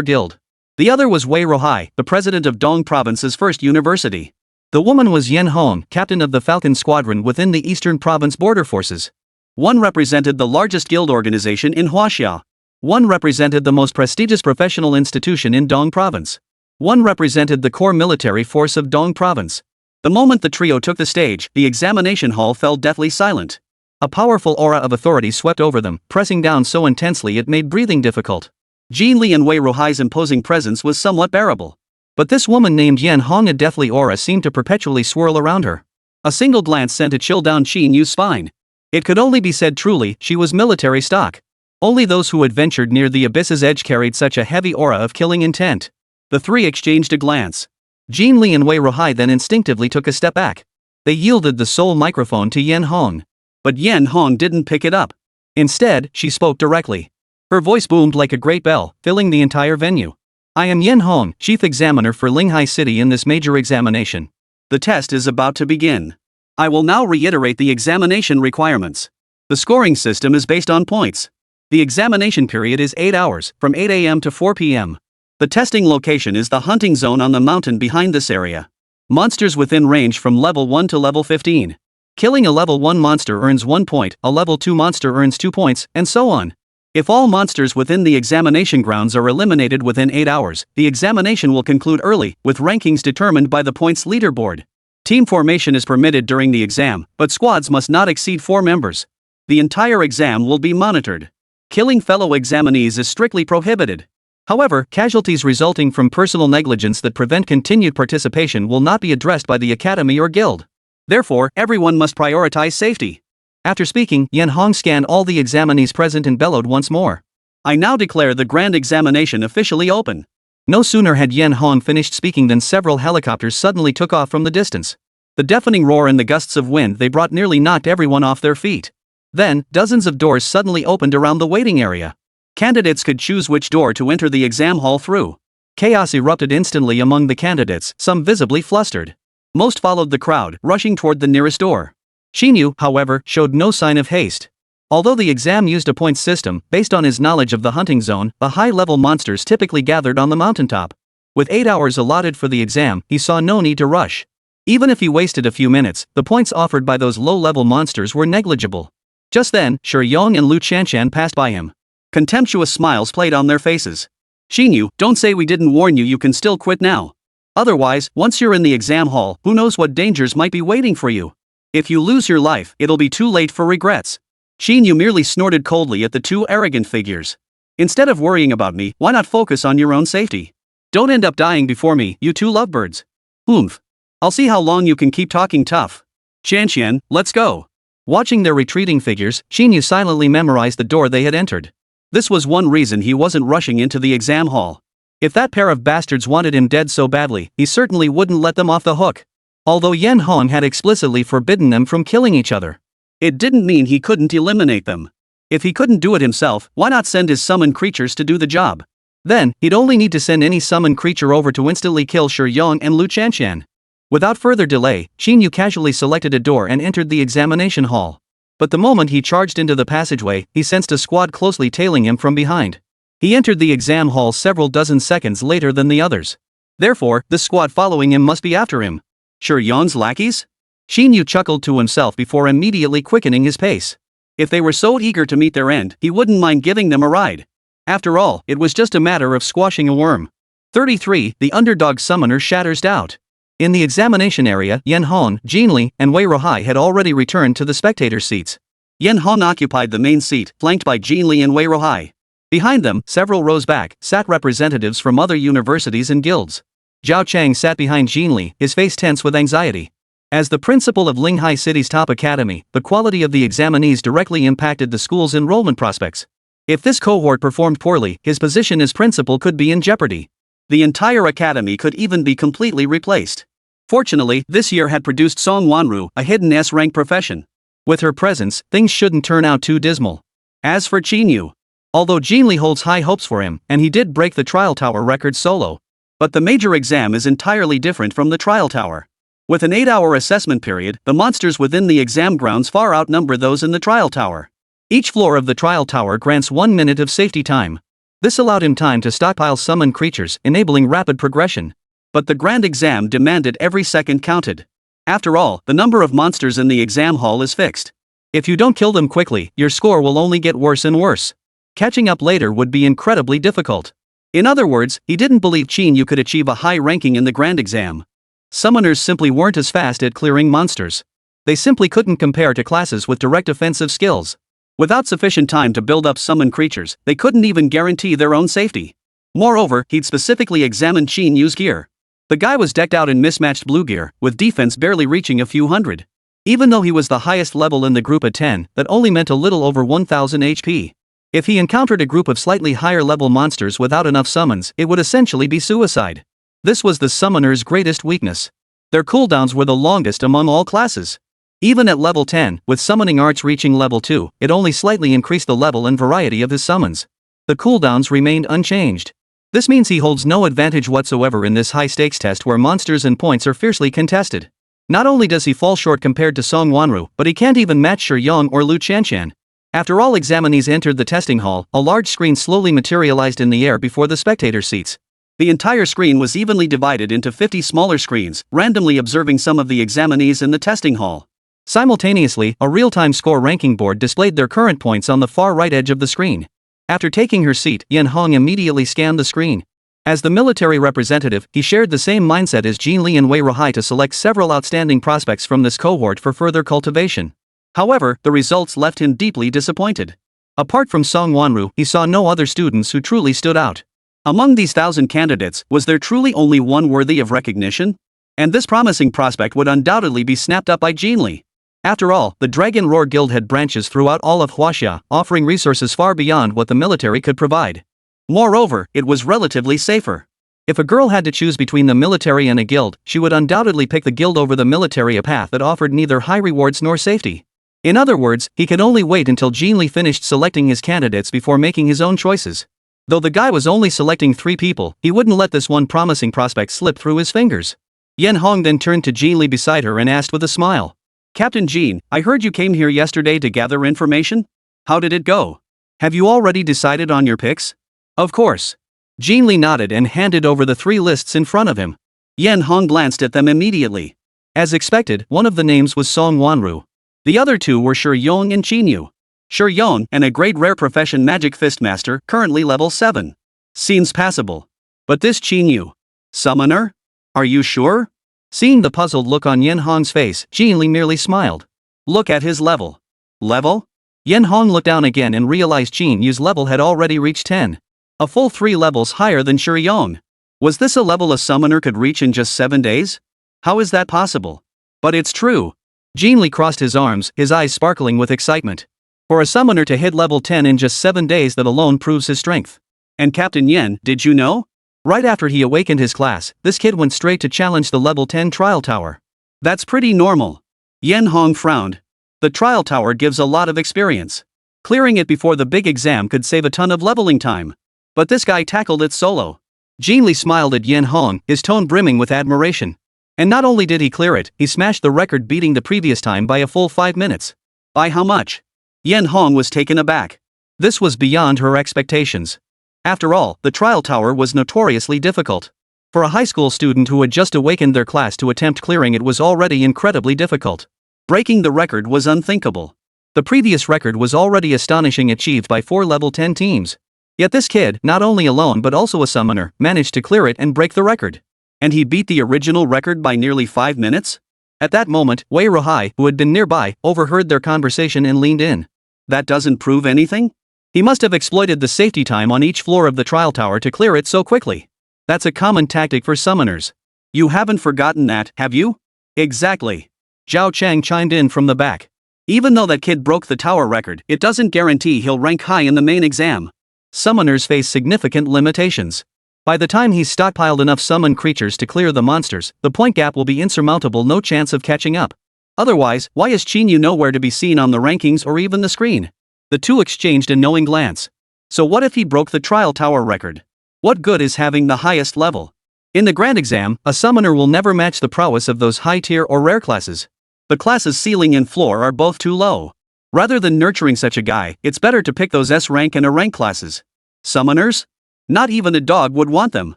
Speaker 1: Guild. The other was Wei Ruhai, the president of Dong Province's first university. The woman was Yen Hong, captain of the Falcon Squadron within the Eastern Province Border Forces. One represented the largest guild organization in Huaxia. One represented the most prestigious professional institution in Dong Province. One represented the core military force of Dong Province. The moment the trio took the stage, the examination hall fell deathly silent. A powerful aura of authority swept over them, pressing down so intensely it made breathing difficult. Qín Yǔ and Wei Ruhai's imposing presence was somewhat bearable. But this woman named Yen Hong, a deathly aura seemed to perpetually swirl around her. A single glance sent a chill down Qín Yǔ's spine. It could only be said truly, she was military stock. Only those who had ventured near the abyss's edge carried such a heavy aura of killing intent. The three exchanged a glance. Qín Yǔ and Wei Ruhai then instinctively took a step back. They yielded the sole microphone to Yen Hong. But Yen Hong didn't pick it up. Instead, she spoke directly. Her voice boomed like a great bell, filling the entire venue. I am Yen Hong, chief examiner for Linghai City in this major examination. The test is about to begin. I will now reiterate the examination requirements. The scoring system is based on points. The examination period is 8 hours, from 8 a.m. to 4 p.m. The testing location is the hunting zone on the mountain behind this area. Monsters within range from level 1 to level 15. Killing a level 1 monster earns 1 point, a level 2 monster earns 2 points, and so on. If all monsters within the examination grounds are eliminated within 8 hours, the examination will conclude early, with rankings determined by the points leaderboard. Team formation is permitted during the exam, but squads must not exceed 4 members. The entire exam will be monitored. Killing fellow examinees is strictly prohibited. However, casualties resulting from personal negligence that prevent continued participation will not be addressed by the academy or guild. Therefore, everyone must prioritize safety. After speaking, Yen Hong scanned all the examinees present and bellowed once more. I now declare the grand examination officially open. No sooner had Yen Hong finished speaking than several helicopters suddenly took off from the distance. The deafening roar and the gusts of wind they brought nearly knocked everyone off their feet. Then, dozens of doors suddenly opened around the waiting area. Candidates could choose which door to enter the exam hall through. Chaos erupted instantly among the candidates, some visibly flustered. Most followed the crowd, rushing toward the nearest door. Qín Yǔ, however, showed no sign of haste. Although the exam used a points system, based on his knowledge of the hunting zone, the high-level monsters typically gathered on the mountaintop. With 8 hours allotted for the exam, he saw no need to rush. Even if he wasted a few minutes, the points offered by those low-level monsters were negligible. Just then, Shi Yong and Lu Chanshan passed by him. Contemptuous smiles played on their faces. Qín Yǔ, don't say we didn't warn you can still quit now. Otherwise, once you're in the exam hall, who knows what dangers might be waiting for you. If you lose your life, it'll be too late for regrets. Qín Yǔ merely snorted coldly at the two arrogant figures. Instead of worrying about me, why not focus on your own safety? Don't end up dying before me, you two lovebirds. Oomph. I'll see how long you can keep talking tough. Chanshan, let's go. Watching their retreating figures, Qín Yǔ silently memorized the door they had entered. This was one reason he wasn't rushing into the exam hall. If that pair of bastards wanted him dead so badly, he certainly wouldn't let them off the hook. Although Yen Hong had explicitly forbidden them from killing each other, it didn't mean he couldn't eliminate them. If he couldn't do it himself, why not send his summoned creatures to do the job? Then, he'd only need to send any summoned creature over to instantly kill Shi Yong and Lu Chanshan. Without further delay, Qín Yǔ casually selected a door and entered the examination hall. But the moment he charged into the passageway, he sensed a squad closely tailing him from behind. He entered the exam hall several dozen seconds later than the others. Therefore, the squad following him must be after him. Shi Yong's lackeys? Qín Yǔ chuckled to himself before immediately quickening his pace. If they were so eager to meet their end, he wouldn't mind giving them a ride. After all, it was just a matter of squashing a worm. 33. The underdog summoner shatters doubt. In the examination area, Yen Hong, Qín Yǔ, and Wei Ruhai had already returned to the spectator seats. Yen Hong occupied the main seat, flanked by Qín Yǔ and Wei Ruhai. Behind them, several rows back, sat representatives from other universities and guilds. Zhao Chang sat behind Qín Yǔ, his face tense with anxiety. As the principal of Linghai City's top academy, the quality of the examinees directly impacted the school's enrollment prospects. If this cohort performed poorly, his position as principal could be in jeopardy. The entire academy could even be completely replaced. Fortunately, this year had produced Song Wanru, a hidden S-rank profession. With her presence, things shouldn't turn out too dismal. As for Qín Yǔ, although Qín Yǔ holds high hopes for him, and he did break the trial tower record solo. But the major exam is entirely different from the trial tower. With an 8-hour assessment period, the monsters within the exam grounds far outnumber those in the trial tower. Each floor of the trial tower grants 1 minute of safety time. This allowed him time to stockpile summon creatures, enabling rapid progression. But the grand exam demanded every second counted. After all, the number of monsters in the exam hall is fixed. If you don't kill them quickly, your score will only get worse and worse. Catching up later would be incredibly difficult. In other words, he didn't believe Qín Yǔ could achieve a high ranking in the grand exam. Summoners simply weren't as fast at clearing monsters. They simply couldn't compare to classes with direct offensive skills. Without sufficient time to build up summon creatures, they couldn't even guarantee their own safety. Moreover, he'd specifically examined Qín Yǔ's gear. The guy was decked out in mismatched blue gear, with defense barely reaching a few hundred. Even though he was the highest level in the group at 10, that only meant a little over 1000 HP. If he encountered a group of slightly higher level monsters without enough summons, it would essentially be suicide. This was the summoner's greatest weakness. Their cooldowns were the longest among all classes. Even at level 10, with summoning arts reaching level 2, it only slightly increased the level and variety of his summons. The cooldowns remained unchanged. This means he holds no advantage whatsoever in this high-stakes test where monsters and points are fiercely contested. Not only does he fall short compared to Song Wanru, but he can't even match Shi Yong or Lu Qianshan. After all examinees entered the testing hall, a large screen slowly materialized in the air before the spectator seats. The entire screen was evenly divided into 50 smaller screens, randomly observing some of the examinees in the testing hall. Simultaneously, a real-time score ranking board displayed their current points on the far right edge of the screen. After taking her seat, Yan Hong immediately scanned the screen. As the military representative, he shared the same mindset as Jin Li and Wei Ruhai to select several outstanding prospects from this cohort for further cultivation. However, the results left him deeply disappointed. Apart from Song Wanru, he saw no other students who truly stood out. Among these 1,000 candidates, was there truly only one worthy of recognition? And this promising prospect would undoubtedly be snapped up by Jin Li. After all, the Dragon Roar Guild had branches throughout all of Huaxia, offering resources far beyond what the military could provide. Moreover, it was relatively safer. If a girl had to choose between the military and a guild, she would undoubtedly pick the guild over the military, a path that offered neither high rewards nor safety. In other words, he could only wait until Jin Li finished selecting his candidates before making his own choices. Though the guy was only selecting 3 people, he wouldn't let this one promising prospect slip through his fingers. Yan Hong then turned to Jin Li beside her and asked with a smile. Captain Jin, I heard you came here yesterday to gather information? How did it go? Have you already decided on your picks? Of course. Jin Li nodded and handed over the 3 lists in front of him. Yan Hong glanced at them immediately. As expected, one of the names was Song Wanru. The other 2 were Shi Yong and Qín Yǔ. Shi Yong, and a great rare profession magic fistmaster, currently level 7. Seems passable. But this Qín Yǔ. Summoner? Are you sure? Seeing the puzzled look on Yan Hong's face, Jin Li merely smiled. Look at his level. Level? Yan Hong looked down again and realized Qín Yǔ's level had already reached 10. A full 3 levels higher than Shi Yong. Was this a level a summoner could reach in just 7 days? How is that possible? But it's true. Jin Li crossed his arms, his eyes sparkling with excitement. For a summoner to hit level 10 in just 7 days, that alone proves his strength. And Captain Yen, did you know? Right after he awakened his class, this kid went straight to challenge the level 10 trial tower. That's pretty normal. Yan Hong frowned. The trial tower gives a lot of experience. Clearing it before the big exam could save a ton of leveling time. But this guy tackled it solo. Jin Li smiled at Yan Hong, his tone brimming with admiration. And not only did he clear it, he smashed the record, beating the previous time by a full 5 minutes. By how much? Yan Hong was taken aback. This was beyond her expectations. After all, the trial tower was notoriously difficult. For a high school student who had just awakened their class to attempt clearing it was already incredibly difficult. Breaking the record was unthinkable. The previous record was already astonishing, achieved by 4 level 10 teams. Yet this kid, not only alone but also a summoner, managed to clear it and break the record. And he beat the original record by nearly 5 minutes? At that moment, Wei Ruhai, who had been nearby, overheard their conversation and leaned in. That doesn't prove anything? He must have exploited the safety time on each floor of the trial tower to clear it so quickly. That's a common tactic for summoners. You haven't forgotten that, have you? Exactly. Zhao Chang chimed in from the back. Even though that kid broke the tower record, it doesn't guarantee he'll rank high in the main exam. Summoners face significant limitations. By the time he's stockpiled enough summon creatures to clear the monsters, the point gap will be insurmountable, no chance of catching up. Otherwise, why is Qín Yǔ nowhere to be seen on the rankings or even the screen? The two exchanged a knowing glance. So what if he broke the trial tower record? What good is having the highest level? In the grand exam, a summoner will never match the prowess of those high-tier or rare classes. The classes ceiling and floor are both too low. Rather than nurturing such a guy, it's better to pick those S-rank and A-rank classes. Summoners? Not even a dog would want them.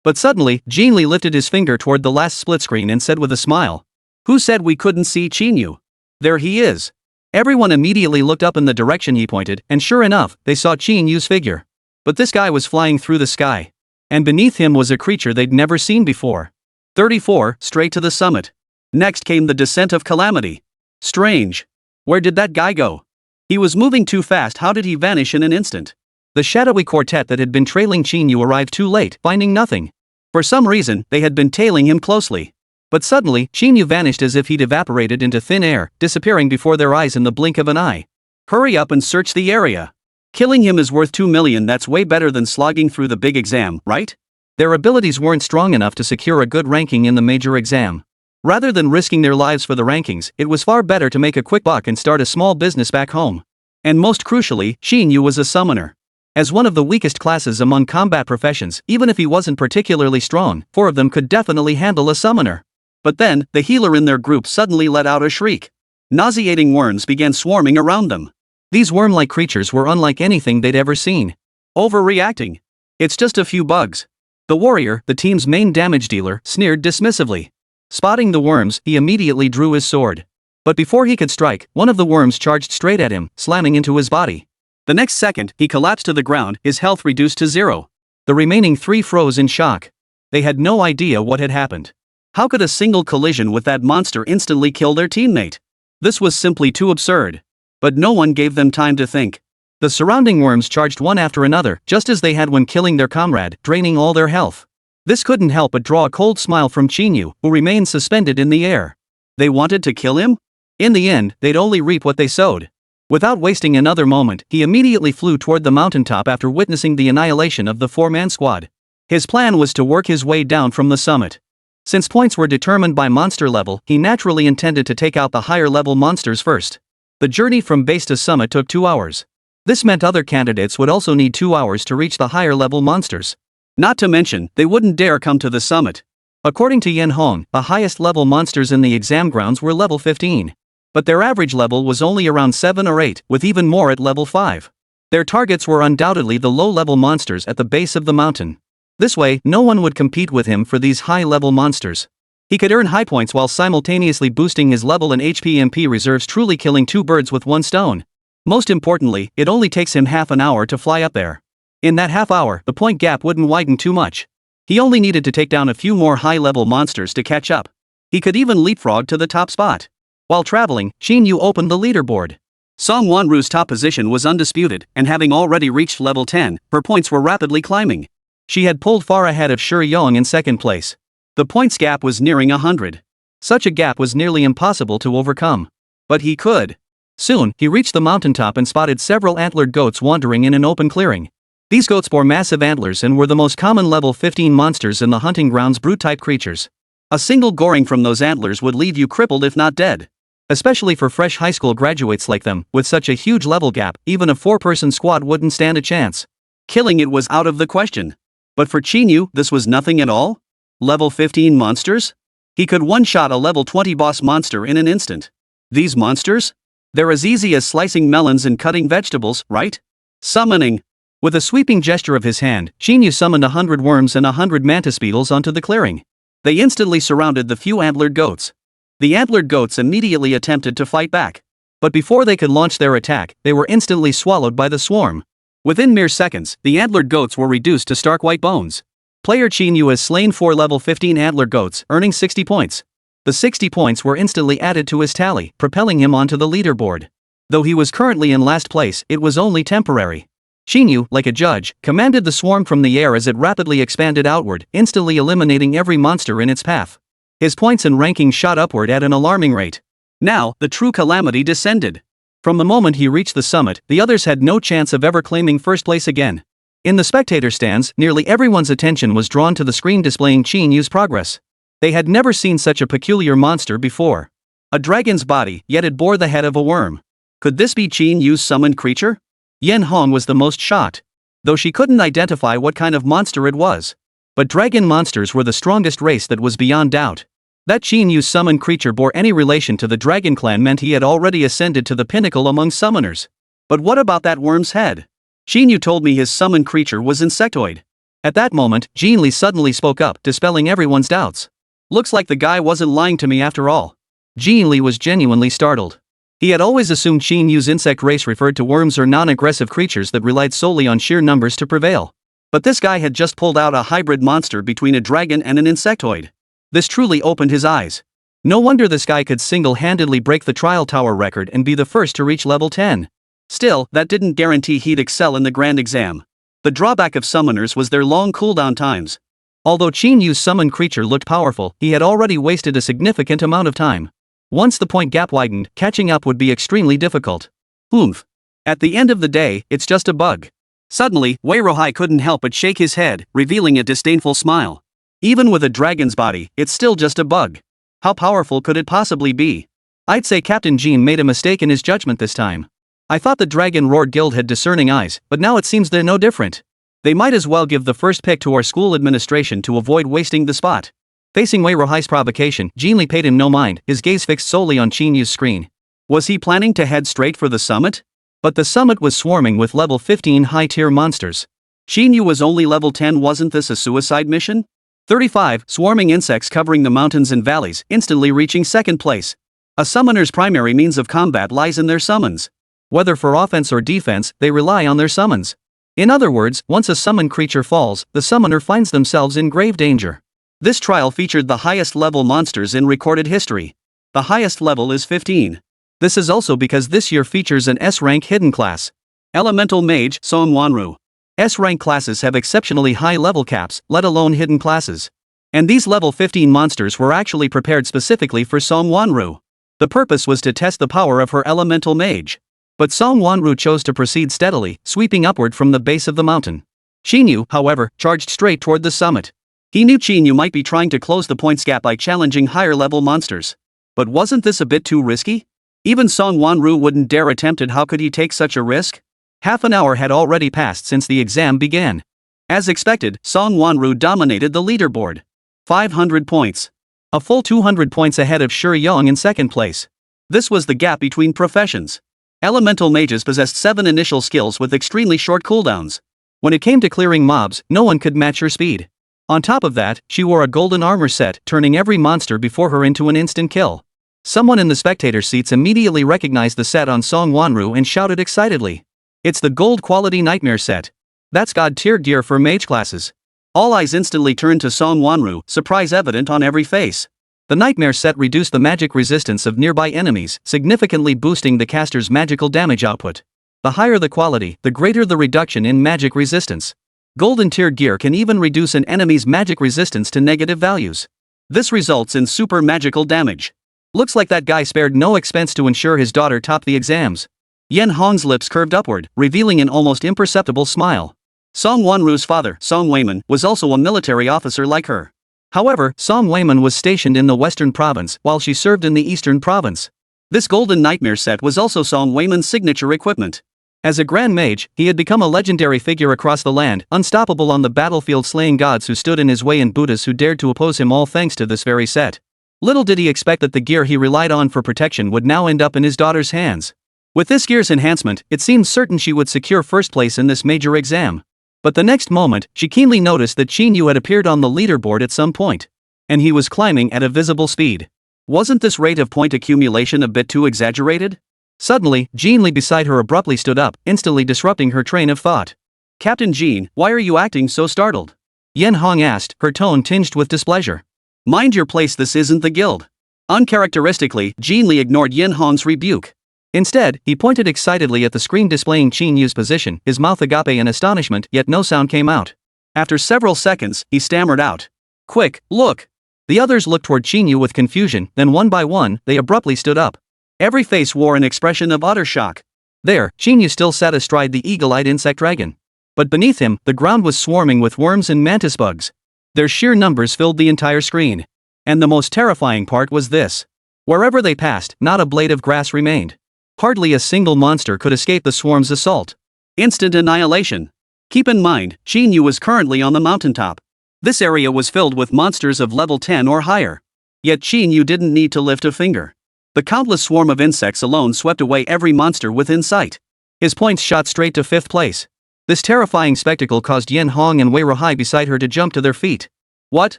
Speaker 1: But suddenly, Qín Yǔ lifted his finger toward the last split screen and said with a smile, "Who said we couldn't see Qín Yǔ? There he is." Everyone immediately looked up in the direction he pointed, and sure enough, they saw Qín Yǔ's figure. But this guy was flying through the sky. And beneath him was a creature they'd never seen before. 34, straight to the summit. Next came the descent of calamity. Strange. Where did that guy go? He was moving too fast. How did he vanish in an instant? The shadowy quartet that had been trailing Qín Yǔ arrived too late, finding nothing. For some reason, they had been tailing him closely. But suddenly, Qín Yǔ vanished as if he'd evaporated into thin air, disappearing before their eyes in the blink of an eye. Hurry up and search the area. Killing him is worth 2 million. That's way better than slogging through the big exam, right? Their abilities weren't strong enough to secure a good ranking in the major exam. Rather than risking their lives for the rankings, it was far better to make a quick buck and start a small business back home. And most crucially, Qín Yǔ was a summoner. As one of the weakest classes among combat professions, even if he wasn't particularly strong, 4 of them could definitely handle a summoner. But then, the healer in their group suddenly let out a shriek. Nauseating worms began swarming around them. These worm-like creatures were unlike anything they'd ever seen. Overreacting. It's just a few bugs. The warrior, the team's main damage dealer, sneered dismissively. Spotting the worms, he immediately drew his sword. But before he could strike, one of the worms charged straight at him, slamming into his body. The next second, he collapsed to the ground, his health reduced to 0. The remaining 3 froze in shock. They had no idea what had happened. How could a single collision with that monster instantly kill their teammate? This was simply too absurd. But no one gave them time to think. The surrounding worms charged one after another, just as they had when killing their comrade, draining all their health. This couldn't help but draw a cold smile from Qín Yǔ, who remained suspended in the air. They wanted to kill him? In the end, they'd only reap what they sowed. Without wasting another moment, he immediately flew toward the mountaintop after witnessing the annihilation of the 4-man squad. His plan was to work his way down from the summit. Since points were determined by monster level, he naturally intended to take out the higher level monsters first. The journey from base to summit took 2 hours. This meant other candidates would also need 2 hours to reach the higher level monsters. Not to mention, they wouldn't dare come to the summit. According to Yen Hong, the highest level monsters in the exam grounds were level 15. But their average level was only around 7 or 8, with even more at level 5. Their targets were undoubtedly the low-level monsters at the base of the mountain. This way, no one would compete with him for these high-level monsters. He could earn high points while simultaneously boosting his level and HP/MP reserves, truly killing 2 birds with 1 stone. Most importantly, it only takes him half an hour to fly up there. In that half hour, the point gap wouldn't widen too much. He only needed to take down a few more high-level monsters to catch up. He could even leapfrog to the top spot. While traveling, Qín Yǔ opened the leaderboard. Song Wanru's top position was undisputed, and having already reached level 10, her points were rapidly climbing. She had pulled far ahead of Shi Yong in second place. The points gap was nearing 100. Such a gap was nearly impossible to overcome. But he could. Soon, he reached the mountaintop and spotted several antlered goats wandering in an open clearing. These goats bore massive antlers and were the most common level 15 monsters in the hunting grounds, brute-type creatures. A single goring from those antlers would leave you crippled if not dead. Especially for fresh high school graduates like them, with such a huge level gap, even a 4-person squad wouldn't stand a chance. Killing it was out of the question. But for Qín Yǔ, this was nothing at all? Level 15 monsters? He could one-shot a level 20 boss monster in an instant. These monsters? They're as easy as slicing melons and cutting vegetables, right? Summoning. With a sweeping gesture of his hand, Qín Yǔ summoned 100 worms and 100 mantis beetles onto the clearing. They instantly surrounded the few antlered goats. The antlered goats immediately attempted to fight back. But before they could launch their attack, they were instantly swallowed by the swarm. Within mere seconds, the antlered goats were reduced to stark white bones. Player Qín Yǔ has slain 4 level 15 antlered goats, earning 60 points. The 60 points were instantly added to his tally, propelling him onto the leaderboard. Though he was currently in last place, it was only temporary. Qín Yǔ, like a judge, commanded the swarm from the air as it rapidly expanded outward, instantly eliminating every monster in its path. His points and ranking shot upward at an alarming rate. Now, the true calamity descended. From the moment he reached the summit, the others had no chance of ever claiming first place again. In the spectator stands, nearly everyone's attention was drawn to the screen displaying Qín Yǔ's progress. They had never seen such a peculiar monster before. A dragon's body, yet it bore the head of a worm. Could this be Qín Yǔ's summoned creature? Yen Hong was the most shocked. Though she couldn't identify what kind of monster it was. But dragon monsters were the strongest race, that was beyond doubt. That Qín Yǔ summoned creature bore any relation to the dragon clan meant he had already ascended to the pinnacle among summoners. But what about that worm's head? Qín Yǔ told me his summoned creature was insectoid. At that moment, Jin Li suddenly spoke up, dispelling everyone's doubts. Looks like the guy wasn't lying to me after all. Jin Li was genuinely startled. He had always assumed Qín Yǔ's insect race referred to worms or non-aggressive creatures that relied solely on sheer numbers to prevail. But this guy had just pulled out a hybrid monster between a dragon and an insectoid. This truly opened his eyes. No wonder this guy could single-handedly break the trial tower record and be the first to reach level 10. Still, that didn't guarantee he'd excel in the grand exam. The drawback of summoners was their long cooldown times. Although Qín Yǔ's summoned creature looked powerful, he had already wasted a significant amount of time. Once the point gap widened, catching up would be extremely difficult. Oomph. At the end of the day, it's just a bug. Suddenly, Wei Ruhai couldn't help but shake his head, revealing a disdainful smile. Even with a dragon's body, it's still just a bug. How powerful could it possibly be? I'd say Captain Jean made a mistake in his judgment this time. I thought the Dragon Roar Guild had discerning eyes, but now it seems they're no different. They might as well give the first pick to our school administration to avoid wasting the spot. Facing Wei Ruhai's provocation, Jin Li paid him no mind, his gaze fixed solely on Qín Yǔ's screen. Was he planning to head straight for the summit? But the summit was swarming with level 15 high-tier monsters. Qín Yǔ was only level 10. Wasn't this a suicide mission? 35 swarming insects covering the mountains and valleys, instantly reaching second place. A summoner's primary means of combat lies in their summons. Whether for offense or defense, they rely on their summons. In other words, once a summoned creature falls, the summoner finds themselves in grave danger. This trial featured the highest level monsters in recorded history. The highest level is 15. This is also because this year features an S-rank hidden class. Elemental Mage, Sunmmary. S-rank classes have exceptionally high level caps, let alone hidden classes. And these level 15 monsters were actually prepared specifically for Sunmmary. The purpose was to test the power of her Elemental Mage. But Sunmmary chose to proceed steadily, sweeping upward from the base of the mountain. Qín Yǔ, however, charged straight toward the summit. He knew Qín Yǔ might be trying to close the points gap by challenging higher level monsters. But wasn't this a bit too risky? Even Sunmmary wouldn't dare attempt it. How could he take such a risk? Half an hour had already passed since the exam began. As expected, Sunmmary dominated the leaderboard. 500 points. A full 200 points ahead of Shi Yong in second place. This was the gap between professions. Elemental mages possessed 7 initial skills with extremely short cooldowns. When it came to clearing mobs, no one could match her speed. On top of that, she wore a golden armor set, turning every monster before her into an instant kill. Someone in the spectator seats immediately recognized the set on Sunmmary and shouted excitedly. It's the gold quality nightmare set. That's god tier gear for mage classes. All eyes instantly turned to Sunmmary, surprise evident on every face. The nightmare set reduced the magic resistance of nearby enemies, significantly boosting the caster's magical damage output. The higher the quality, the greater the reduction in magic resistance. Golden tier gear can even reduce an enemy's magic resistance to negative values. This results in super magical damage. Looks like that guy spared no expense to ensure his daughter topped the exams. Yan Hong's lips curved upward, revealing an almost imperceptible smile. Song Wanru's father, Song Weiman, was also a military officer like her. However, Song Weiman was stationed in the western province while she served in the eastern province. This golden nightmare set was also Song Weiman's signature equipment. As a grand mage, he had become a legendary figure across the land, unstoppable on the battlefield, slaying gods who stood in his way and Buddhas who dared to oppose him, all thanks to this very set. Little did he expect that the gear he relied on for protection would now end up in his daughter's hands. With this gear's enhancement, it seemed certain she would secure first place in this major exam. But the next moment, she keenly noticed that Qín Yǔ had appeared on the leaderboard at some point. And he was climbing at a visible speed. Wasn't this rate of point accumulation a bit too exaggerated? Suddenly, Jin Li beside her abruptly stood up, instantly disrupting her train of thought. Captain Jean, why are you acting so startled? Yan Hong asked, her tone tinged with displeasure. Mind your place, this isn't the guild. Uncharacteristically, Jin Li ignored Yan Hong's rebuke. Instead, he pointed excitedly at the screen displaying Qín Yǔ's position, his mouth agape in astonishment, yet no sound came out. After several seconds, he stammered out. Quick, look! The others looked toward Qín Yǔ with confusion, then one by one, they abruptly stood up. Every face wore an expression of utter shock. There, Qín Yǔ still sat astride the eagle-eyed insect dragon. But beneath him, the ground was swarming with worms and mantis bugs. Their sheer numbers filled the entire screen. And the most terrifying part was this. Wherever they passed, not a blade of grass remained. Hardly a single monster could escape the swarm's assault. Instant annihilation. Keep in mind, Qín Yǔ was currently on the mountaintop. This area was filled with monsters of level 10 or higher. Yet Qín Yǔ didn't need to lift a finger. The countless swarm of insects alone swept away every monster within sight. His points shot straight to 5th place. This terrifying spectacle caused Yen Hong and Wei Ruhai beside her to jump to their feet. What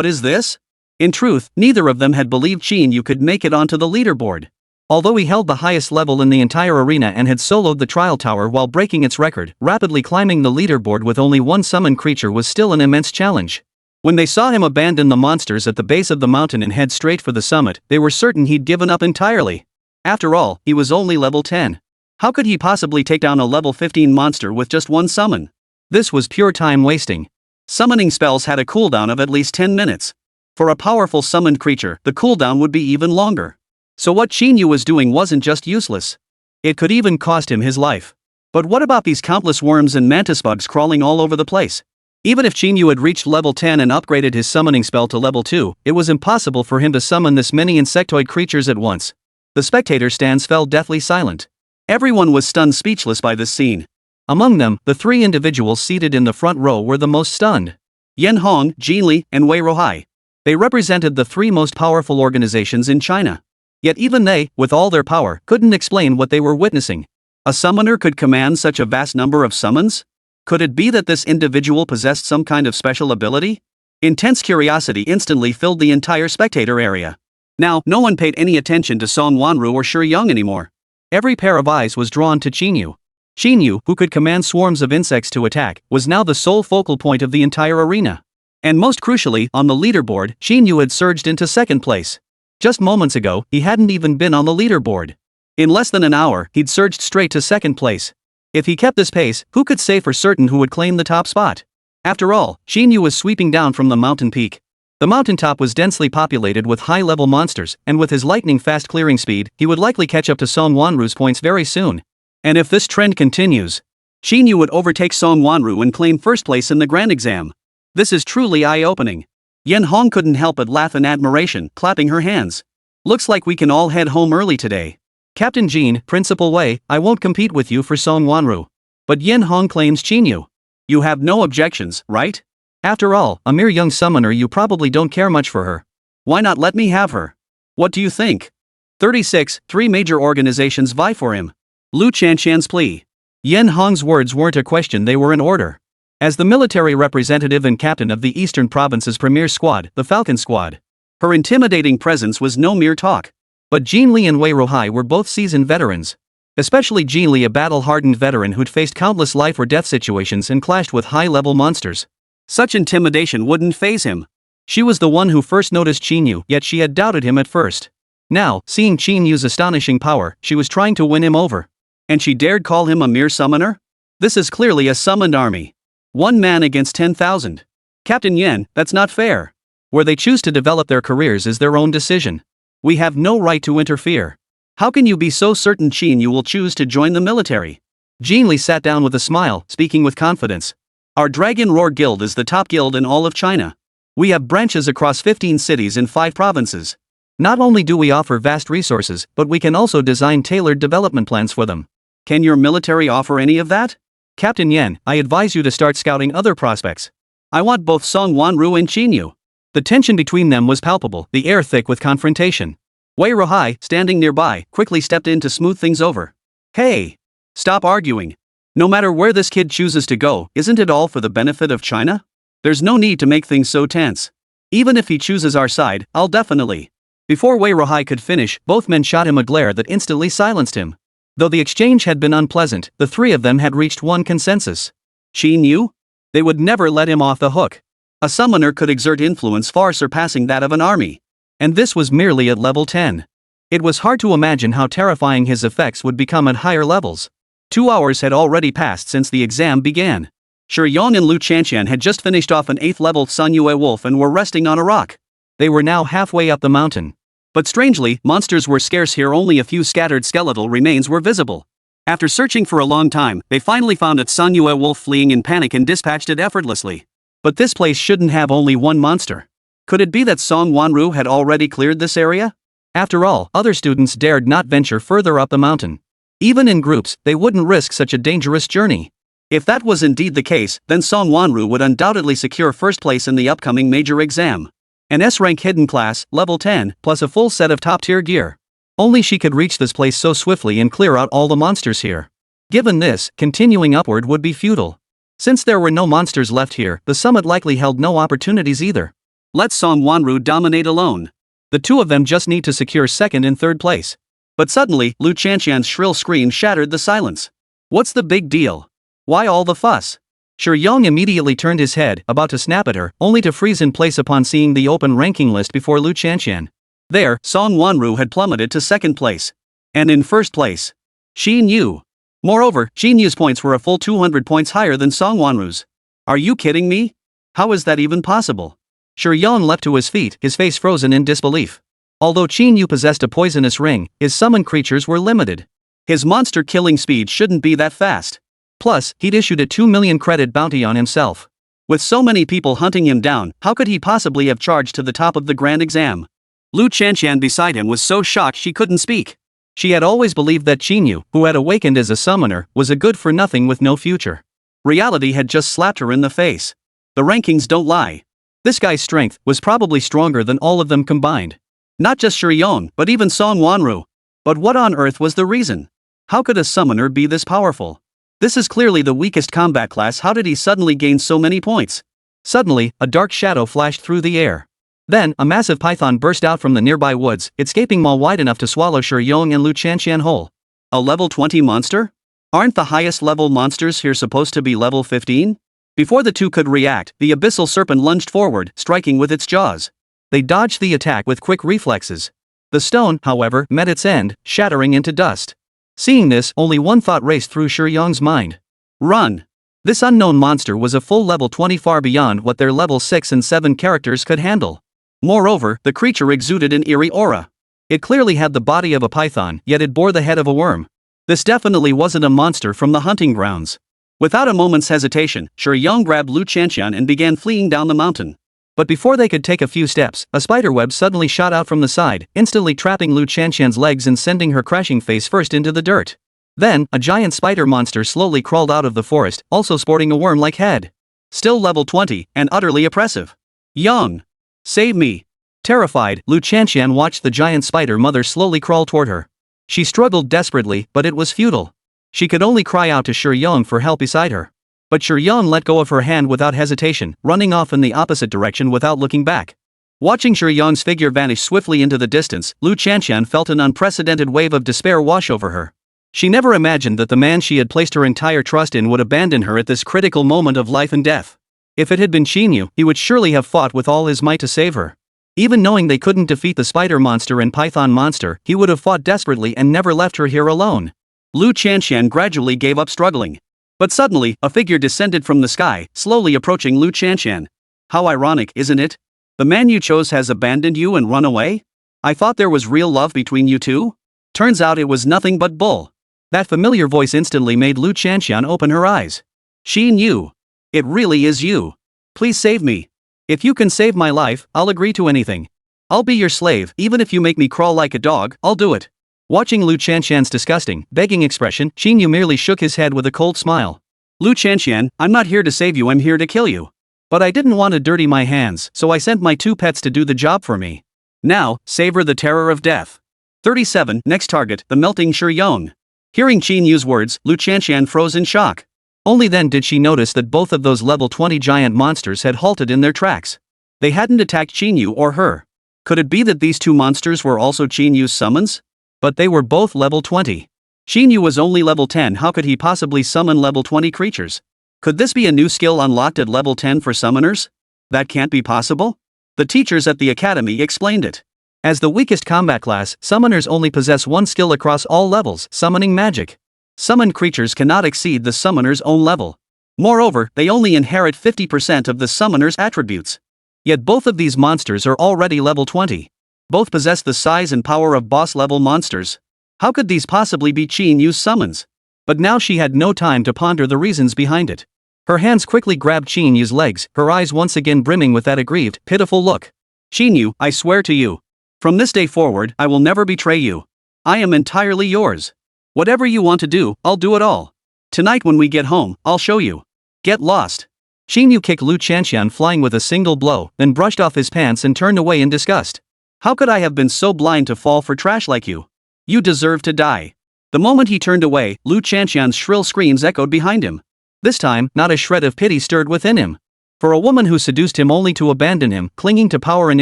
Speaker 1: is this? In truth, neither of them had believed Qín Yǔ could make it onto the leaderboard. Although he held the highest level in the entire arena and had soloed the trial tower while breaking its record, rapidly climbing the leaderboard with only one summoned creature was still an immense challenge. When they saw him abandon the monsters at the base of the mountain and head straight for the summit, they were certain he'd given up entirely. After all, he was only level 10. How could he possibly take down a level 15 monster with just one summon? This was pure time wasting. Summoning spells had a cooldown of at least 10 minutes. For a powerful summoned creature, the cooldown would be even longer. So what Qín Yǔ was doing wasn't just useless. It could even cost him his life. But what about these countless worms and mantis bugs crawling all over the place? Even if Qín Yǔ had reached level 10 and upgraded his summoning spell to level 2, it was impossible for him to summon this many insectoid creatures at once. The spectator stands fell deathly silent. Everyone was stunned speechless by this scene. Among them, the 3 individuals seated in the front row were the most stunned. Yen Hong, Jin Li, and Wei Ruhai. They represented the 3 most powerful organizations in China. Yet even they, with all their power, couldn't explain what they were witnessing. A summoner could command such a vast number of summons? Could it be that this individual possessed some kind of special ability? Intense curiosity instantly filled the entire spectator area. Now, no one paid any attention to Song Wanru or Shi Yang anymore. Every pair of eyes was drawn to Qín Yǔ. Qín Yǔ, who could command swarms of insects to attack, was now the sole focal point of the entire arena. And most crucially, on the leaderboard, Qín Yǔ had surged into 2nd place. Just moments ago, he hadn't even been on the leaderboard. In less than an hour, he'd surged straight to 2nd place. If he kept this pace, who could say for certain who would claim the top spot? After all, Qín Yǔ was sweeping down from the mountain peak. The mountaintop was densely populated with high-level monsters, and with his lightning-fast clearing speed, he would likely catch up to Song Wanru's points very soon. And if this trend continues, Qín Yǔ would overtake Song Wanru and claim 1st place in the grand exam. This is truly eye-opening. Yen Hong couldn't help but laugh in admiration, clapping her hands. Looks like we can all head home early today. Captain Jean, Principal Wei, I won't compete with you for Song Wanru. But Yen Hong claims Qín Yǔ. You have no objections, right? After all, a mere young summoner, you probably don't care much for her. Why not let me have her? What do you think? 36, 3 major organizations vie for him. Lu Chanqian's plea. Yen Hong's words weren't a question, they were an order. As the military representative and captain of the Eastern Province's premier squad, the Falcon Squad, her intimidating presence was no mere talk. But Jin Li and Wei Ruhai were both seasoned veterans. Especially Jin Li, a battle-hardened veteran who'd faced countless life or death situations and clashed with high-level monsters. Such intimidation wouldn't faze him. She was the one who first noticed Qín Yǔ, yet she had doubted him at first. Now, seeing Qín Yu's astonishing power, she was trying to win him over. And she dared call him a mere summoner? This is clearly a summoned army. 1 man against 10,000. Captain Yen, that's not fair. Where they choose to develop their careers is their own decision. We have no right to interfere. How can you be so certain Qín Yǔ will choose to join the military? Jin Li sat down with a smile, speaking with confidence. Our Dragon Roar Guild is the top guild in all of China. We have branches across 15 cities in 5 provinces. Not only do we offer vast resources, but we can also design tailored development plans for them. Can your military offer any of that? Captain Yen, I advise you to start scouting other prospects. I want both Song Wanru and Qín Yǔ. The tension between them was palpable, the air thick with confrontation. Wei Ruhai, standing nearby, quickly stepped in to smooth things over. Hey! Stop arguing. No matter where this kid chooses to go, isn't it all for the benefit of China? There's no need to make things so tense. Even if he chooses our side, I'll definitely. Before Wei Ruhai could finish, both men shot him a glare that instantly silenced him. Though the exchange had been unpleasant, the 3 of them had reached one consensus. Qín Yǔ? They would never let him off the hook. A summoner could exert influence far surpassing that of an army. And this was merely at level 10. It was hard to imagine how terrifying his effects would become at higher levels. 2 hours had already passed since the exam began. Shi Yang and Lu Chanqian had just finished off an 8th level Sun Yue wolf and were resting on a rock. They were now halfway up the mountain. But strangely, monsters were scarce here, only a few scattered skeletal remains were visible. After searching for a long time, they finally found a Sun Yue wolf fleeing in panic and dispatched it effortlessly. But this place shouldn't have only one monster. Could it be that Song Wanru had already cleared this area? After all, other students dared not venture further up the mountain. Even in groups, they wouldn't risk such a dangerous journey. If that was indeed the case, then Song Wanru would undoubtedly secure first place in the upcoming major exam. An S-rank hidden class, level 10, plus a full set of top-tier gear. Only she could reach this place so swiftly and clear out all the monsters here. Given this, continuing upward would be futile. Since there were no monsters left here, the summit likely held no opportunities either. Let Song Wanru dominate alone. The two of them just need to secure second and third place. But suddenly, Lu Chanqian's shrill scream shattered the silence. What's the big deal? Why all the fuss? Shi Yong immediately turned his head, about to snap at her, only to freeze in place upon seeing the open ranking list before Lu Chanqian. There, Song Wanru had plummeted to second place. And in first place, Qín Yǔ. Moreover, Qín Yǔ's points were a full 200 points higher than Song Wanru's. Are you kidding me? How is that even possible? Shi Yong leapt to his feet, his face frozen in disbelief. Although Qín Yǔ possessed a poisonous ring, his summoned creatures were limited. His monster killing speed shouldn't be that fast. Plus, he'd issued a 2 million credit bounty on himself. With so many people hunting him down, how could he possibly have charged to the top of the grand exam? Lu Chanqian beside him was so shocked she couldn't speak. She had always believed that Qín Yǔ, who had awakened as a summoner, was a good-for-nothing with no future. Reality had just slapped her in the face. The rankings don't lie. This guy's strength was probably stronger than all of them combined. Not just Shi Yong, but even Song Wanru. But what on earth was the reason? How could a summoner be this powerful? This is clearly the weakest combat class. How did he suddenly gain so many points? Suddenly, a dark shadow flashed through the air. Then, a massive python burst out from the nearby woods, its gaping maw wide enough to swallow Shi Yong and Lu Chanqian whole. A level 20 monster? Aren't the highest level monsters here supposed to be level 15? Before the two could react, the abyssal serpent lunged forward, striking with its jaws. They dodged the attack with quick reflexes. The stone, however, met its end, shattering into dust. Seeing this, only one thought raced through Shi Yong's mind. Run! This unknown monster was a full level 20, far beyond what their level 6 and 7 characters could handle. Moreover, the creature exuded an eerie aura. It clearly had the body of a python, yet it bore the head of a worm. This definitely wasn't a monster from the hunting grounds. Without a moment's hesitation, Shi Yong grabbed Lu Chanqian and began fleeing down the mountain. But before they could take a few steps, a spiderweb suddenly shot out from the side, instantly trapping Lu Chanqian's legs and sending her crashing face first into the dirt. Then, a giant spider monster slowly crawled out of the forest, also sporting a worm-like head. Still level 20, and utterly oppressive. Yong! Save me! Terrified, Lu Chanqian watched the giant spider mother slowly crawl toward her. She struggled desperately, but it was futile. She could only cry out to Shi Yong for help beside her. But Shi Yong let go of her hand without hesitation, running off in the opposite direction without looking back. Watching Shi Yong's figure vanish swiftly into the distance, Lu Chanqian felt an unprecedented wave of despair wash over her. She never imagined that the man she had placed her entire trust in would abandon her at this critical moment of life and death. If it had been Qín Yǔ, he would surely have fought with all his might to save her. Even knowing they couldn't defeat the spider monster and python monster, he would have fought desperately and never left her here alone. Lu Chanqian gradually gave up struggling. But suddenly, a figure descended from the sky, slowly approaching Lu Chanqian. How ironic, isn't it? The man you chose has abandoned you and run away? I thought there was real love between you two? Turns out it was nothing but bull. That familiar voice instantly made Lu Chanqian open her eyes. Qín Yǔ. It really is you. Please save me. If you can save my life, I'll agree to anything. I'll be your slave, even if you make me crawl like a dog, I'll do it. Watching Lu Chanqian's disgusting, begging expression, Qín Yǔ merely shook his head with a cold smile. Lu Chanqian, I'm not here to save you, I'm here to kill you. But I didn't want to dirty my hands, so I sent my 2 pets to do the job for me. Now, savor the terror of death. 37. Next target, the melting Shi Yong. Hearing Qín Yǔ's words, Lu Chanqian froze in shock. Only then did she notice that both of those level 20 giant monsters had halted in their tracks. They hadn't attacked Qín Yǔ or her. Could it be that these two monsters were also Qín Yǔ's summons? But they were both level 20. Qín Yǔ was only level 10, how could he possibly summon level 20 creatures? Could this be a new skill unlocked at level 10 for summoners? That can't be possible? The teachers at the academy explained it. As the weakest combat class, summoners only possess one skill across all levels, summoning magic. Summoned creatures cannot exceed the summoner's own level. Moreover, they only inherit 50% of the summoner's attributes. Yet both of these monsters are already level 20. Both possess the size and power of boss-level monsters. How could these possibly be Qín Yǔ's summons? But now she had no time to ponder the reasons behind it. Her hands quickly grabbed Qín Yǔ's legs, her eyes once again brimming with that aggrieved, pitiful look. Qín Yǔ, I swear to you. From this day forward, I will never betray you. I am entirely yours. Whatever you want to do, I'll do it all. Tonight when we get home, I'll show you. Get lost. Qín Yǔ kicked Lu Chanxian flying with a single blow, then brushed off his pants and turned away in disgust. How could I have been so blind to fall for trash like you? You deserve to die. The moment he turned away, Lu Chanxian's shrill screams echoed behind him. This time, not a shred of pity stirred within him. For a woman who seduced him only to abandon him, clinging to power and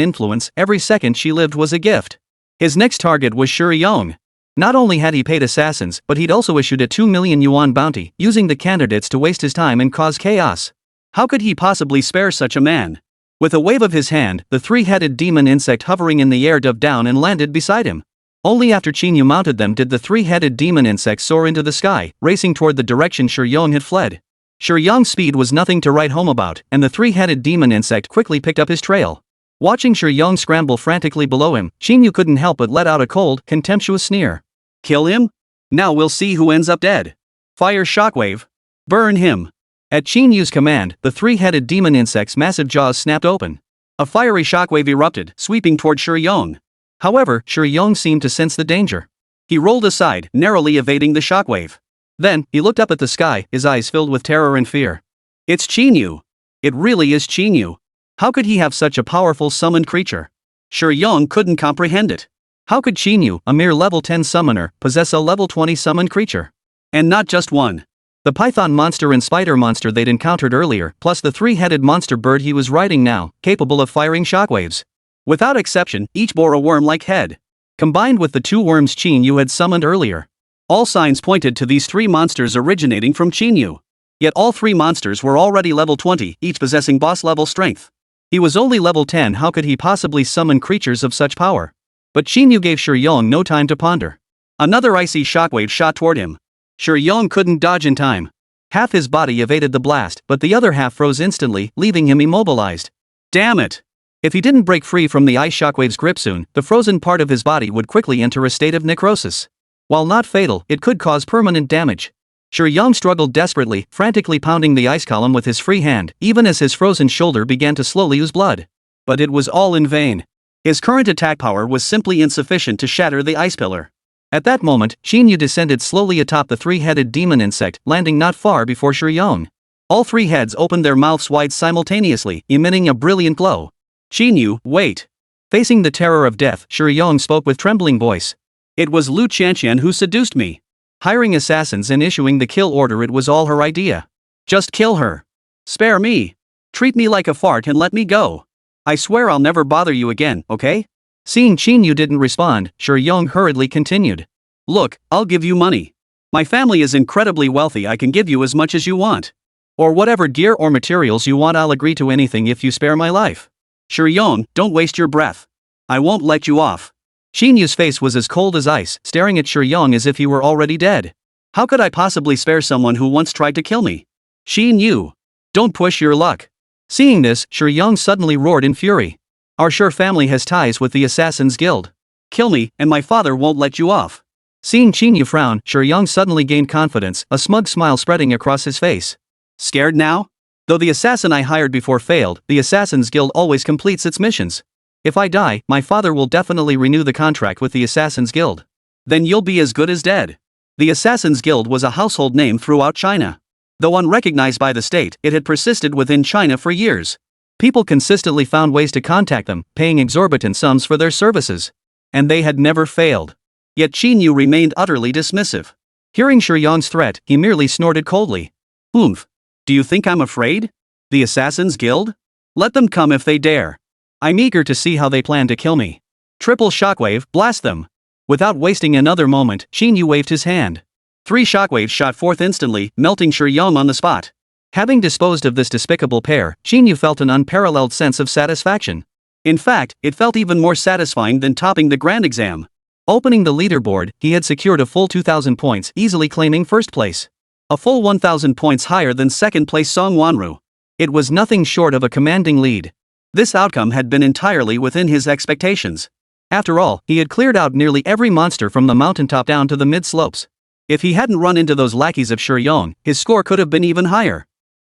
Speaker 1: influence, every second she lived was a gift. His next target was Shi Yong. Not only had he paid assassins, but he'd also issued a 2 million yuan bounty, using the candidates to waste his time and cause chaos. How could he possibly spare such a man? With a wave of his hand, the three-headed demon insect hovering in the air dove down and landed beside him. Only after Qín Yǔ mounted them did the three-headed demon insect soar into the sky, racing toward the direction Shi Yong had fled. Shi Yong's speed was nothing to write home about, and the three-headed demon insect quickly picked up his trail. Watching Shi Yong scramble frantically below him, Qín Yǔ couldn't help but let out a cold, contemptuous sneer. Kill him? Now we'll see who ends up dead. Fire shockwave. Burn him. At Qín Yǔ's command, the three-headed demon insect's massive jaws snapped open. A fiery shockwave erupted, sweeping toward Shi Yong. However, Shi Yong seemed to sense the danger. He rolled aside, narrowly evading the shockwave. Then, he looked up at the sky, his eyes filled with terror and fear. It's Qín Yǔ. It really is Qín Yǔ. How could he have such a powerful summoned creature? Shi Yong couldn't comprehend it. How could Qín Yǔ, a mere level 10 summoner, possess a level 20 summoned creature? And not just one. The python monster and spider monster they'd encountered earlier, plus the three-headed monster bird he was riding now, capable of firing shockwaves. Without exception, each bore a worm-like head. Combined with the two worms Qín Yǔ had summoned earlier. All signs pointed to these three monsters originating from Qín Yǔ. Yet all three monsters were already level 20, each possessing boss-level strength. He was only level 10, how could he possibly summon creatures of such power? But Qín Yǔ gave Shi Yong no time to ponder. Another icy shockwave shot toward him. Shi Yong couldn't dodge in time. Half his body evaded the blast, but the other half froze instantly, leaving him immobilized. Damn it! If he didn't break free from the ice shockwave's grip soon, the frozen part of his body would quickly enter a state of necrosis. While not fatal, it could cause permanent damage. Shi Yong struggled desperately, frantically pounding the ice column with his free hand, even as his frozen shoulder began to slowly ooze blood. But it was all in vain. His current attack power was simply insufficient to shatter the ice pillar. At that moment, Qín Yǔ descended slowly atop the three-headed demon insect, landing not far before Shi Yong. All three heads opened their mouths wide simultaneously, emitting a brilliant glow. Qín Yǔ, wait. Facing the terror of death, Shi Yong spoke with trembling voice. It was Lu Chanxian who seduced me. Hiring assassins and issuing the kill order, it was all her idea. Just kill her. Spare me. Treat me like a fart and let me go. I swear I'll never bother you again, okay? Seeing Qín Yǔ didn't respond, Shi Yong hurriedly continued. Look, I'll give you money. My family is incredibly wealthy, I can give you as much as you want. Or whatever gear or materials you want, I'll agree to anything if you spare my life. Shi Yong, don't waste your breath. I won't let you off. Qín Yǔ's face was as cold as ice, staring at Shi Yong as if he were already dead. How could I possibly spare someone who once tried to kill me? Qín Yǔ. Don't push your luck. Seeing this, Shi Yong suddenly roared in fury. Our Shi family has ties with the Assassin's Guild. Kill me, and my father won't let you off. Seeing Qín Yǔ frown, Shi Yong suddenly gained confidence, a smug smile spreading across his face. Scared now? Though the assassin I hired before failed, the Assassin's Guild always completes its missions. If I die, my father will definitely renew the contract with the Assassin's Guild. Then you'll be as good as dead. The Assassin's Guild was a household name throughout China. Though unrecognized by the state, it had persisted within China for years. People consistently found ways to contact them, paying exorbitant sums for their services. And they had never failed. Yet Qín Yǔ remained utterly dismissive. Hearing Shi Yong's threat, he merely snorted coldly. Oomph. Do you think I'm afraid? The Assassin's Guild? Let them come if they dare. I'm eager to see how they plan to kill me. Triple shockwave, blast them. Without wasting another moment, Qín Yǔ waved his hand. 3 shockwaves shot forth instantly, melting Shi Yong on the spot. Having disposed of this despicable pair, Qín Yǔ felt an unparalleled sense of satisfaction. In fact, it felt even more satisfying than topping the grand exam. Opening the leaderboard, he had secured a full 2,000 points, easily claiming first place. A full 1,000 points higher than second place Song Wanru. It was nothing short of a commanding lead. This outcome had been entirely within his expectations. After all, he had cleared out nearly every monster from the mountaintop down to the mid-slopes. If he hadn't run into those lackeys of Shi Yong, his score could have been even higher.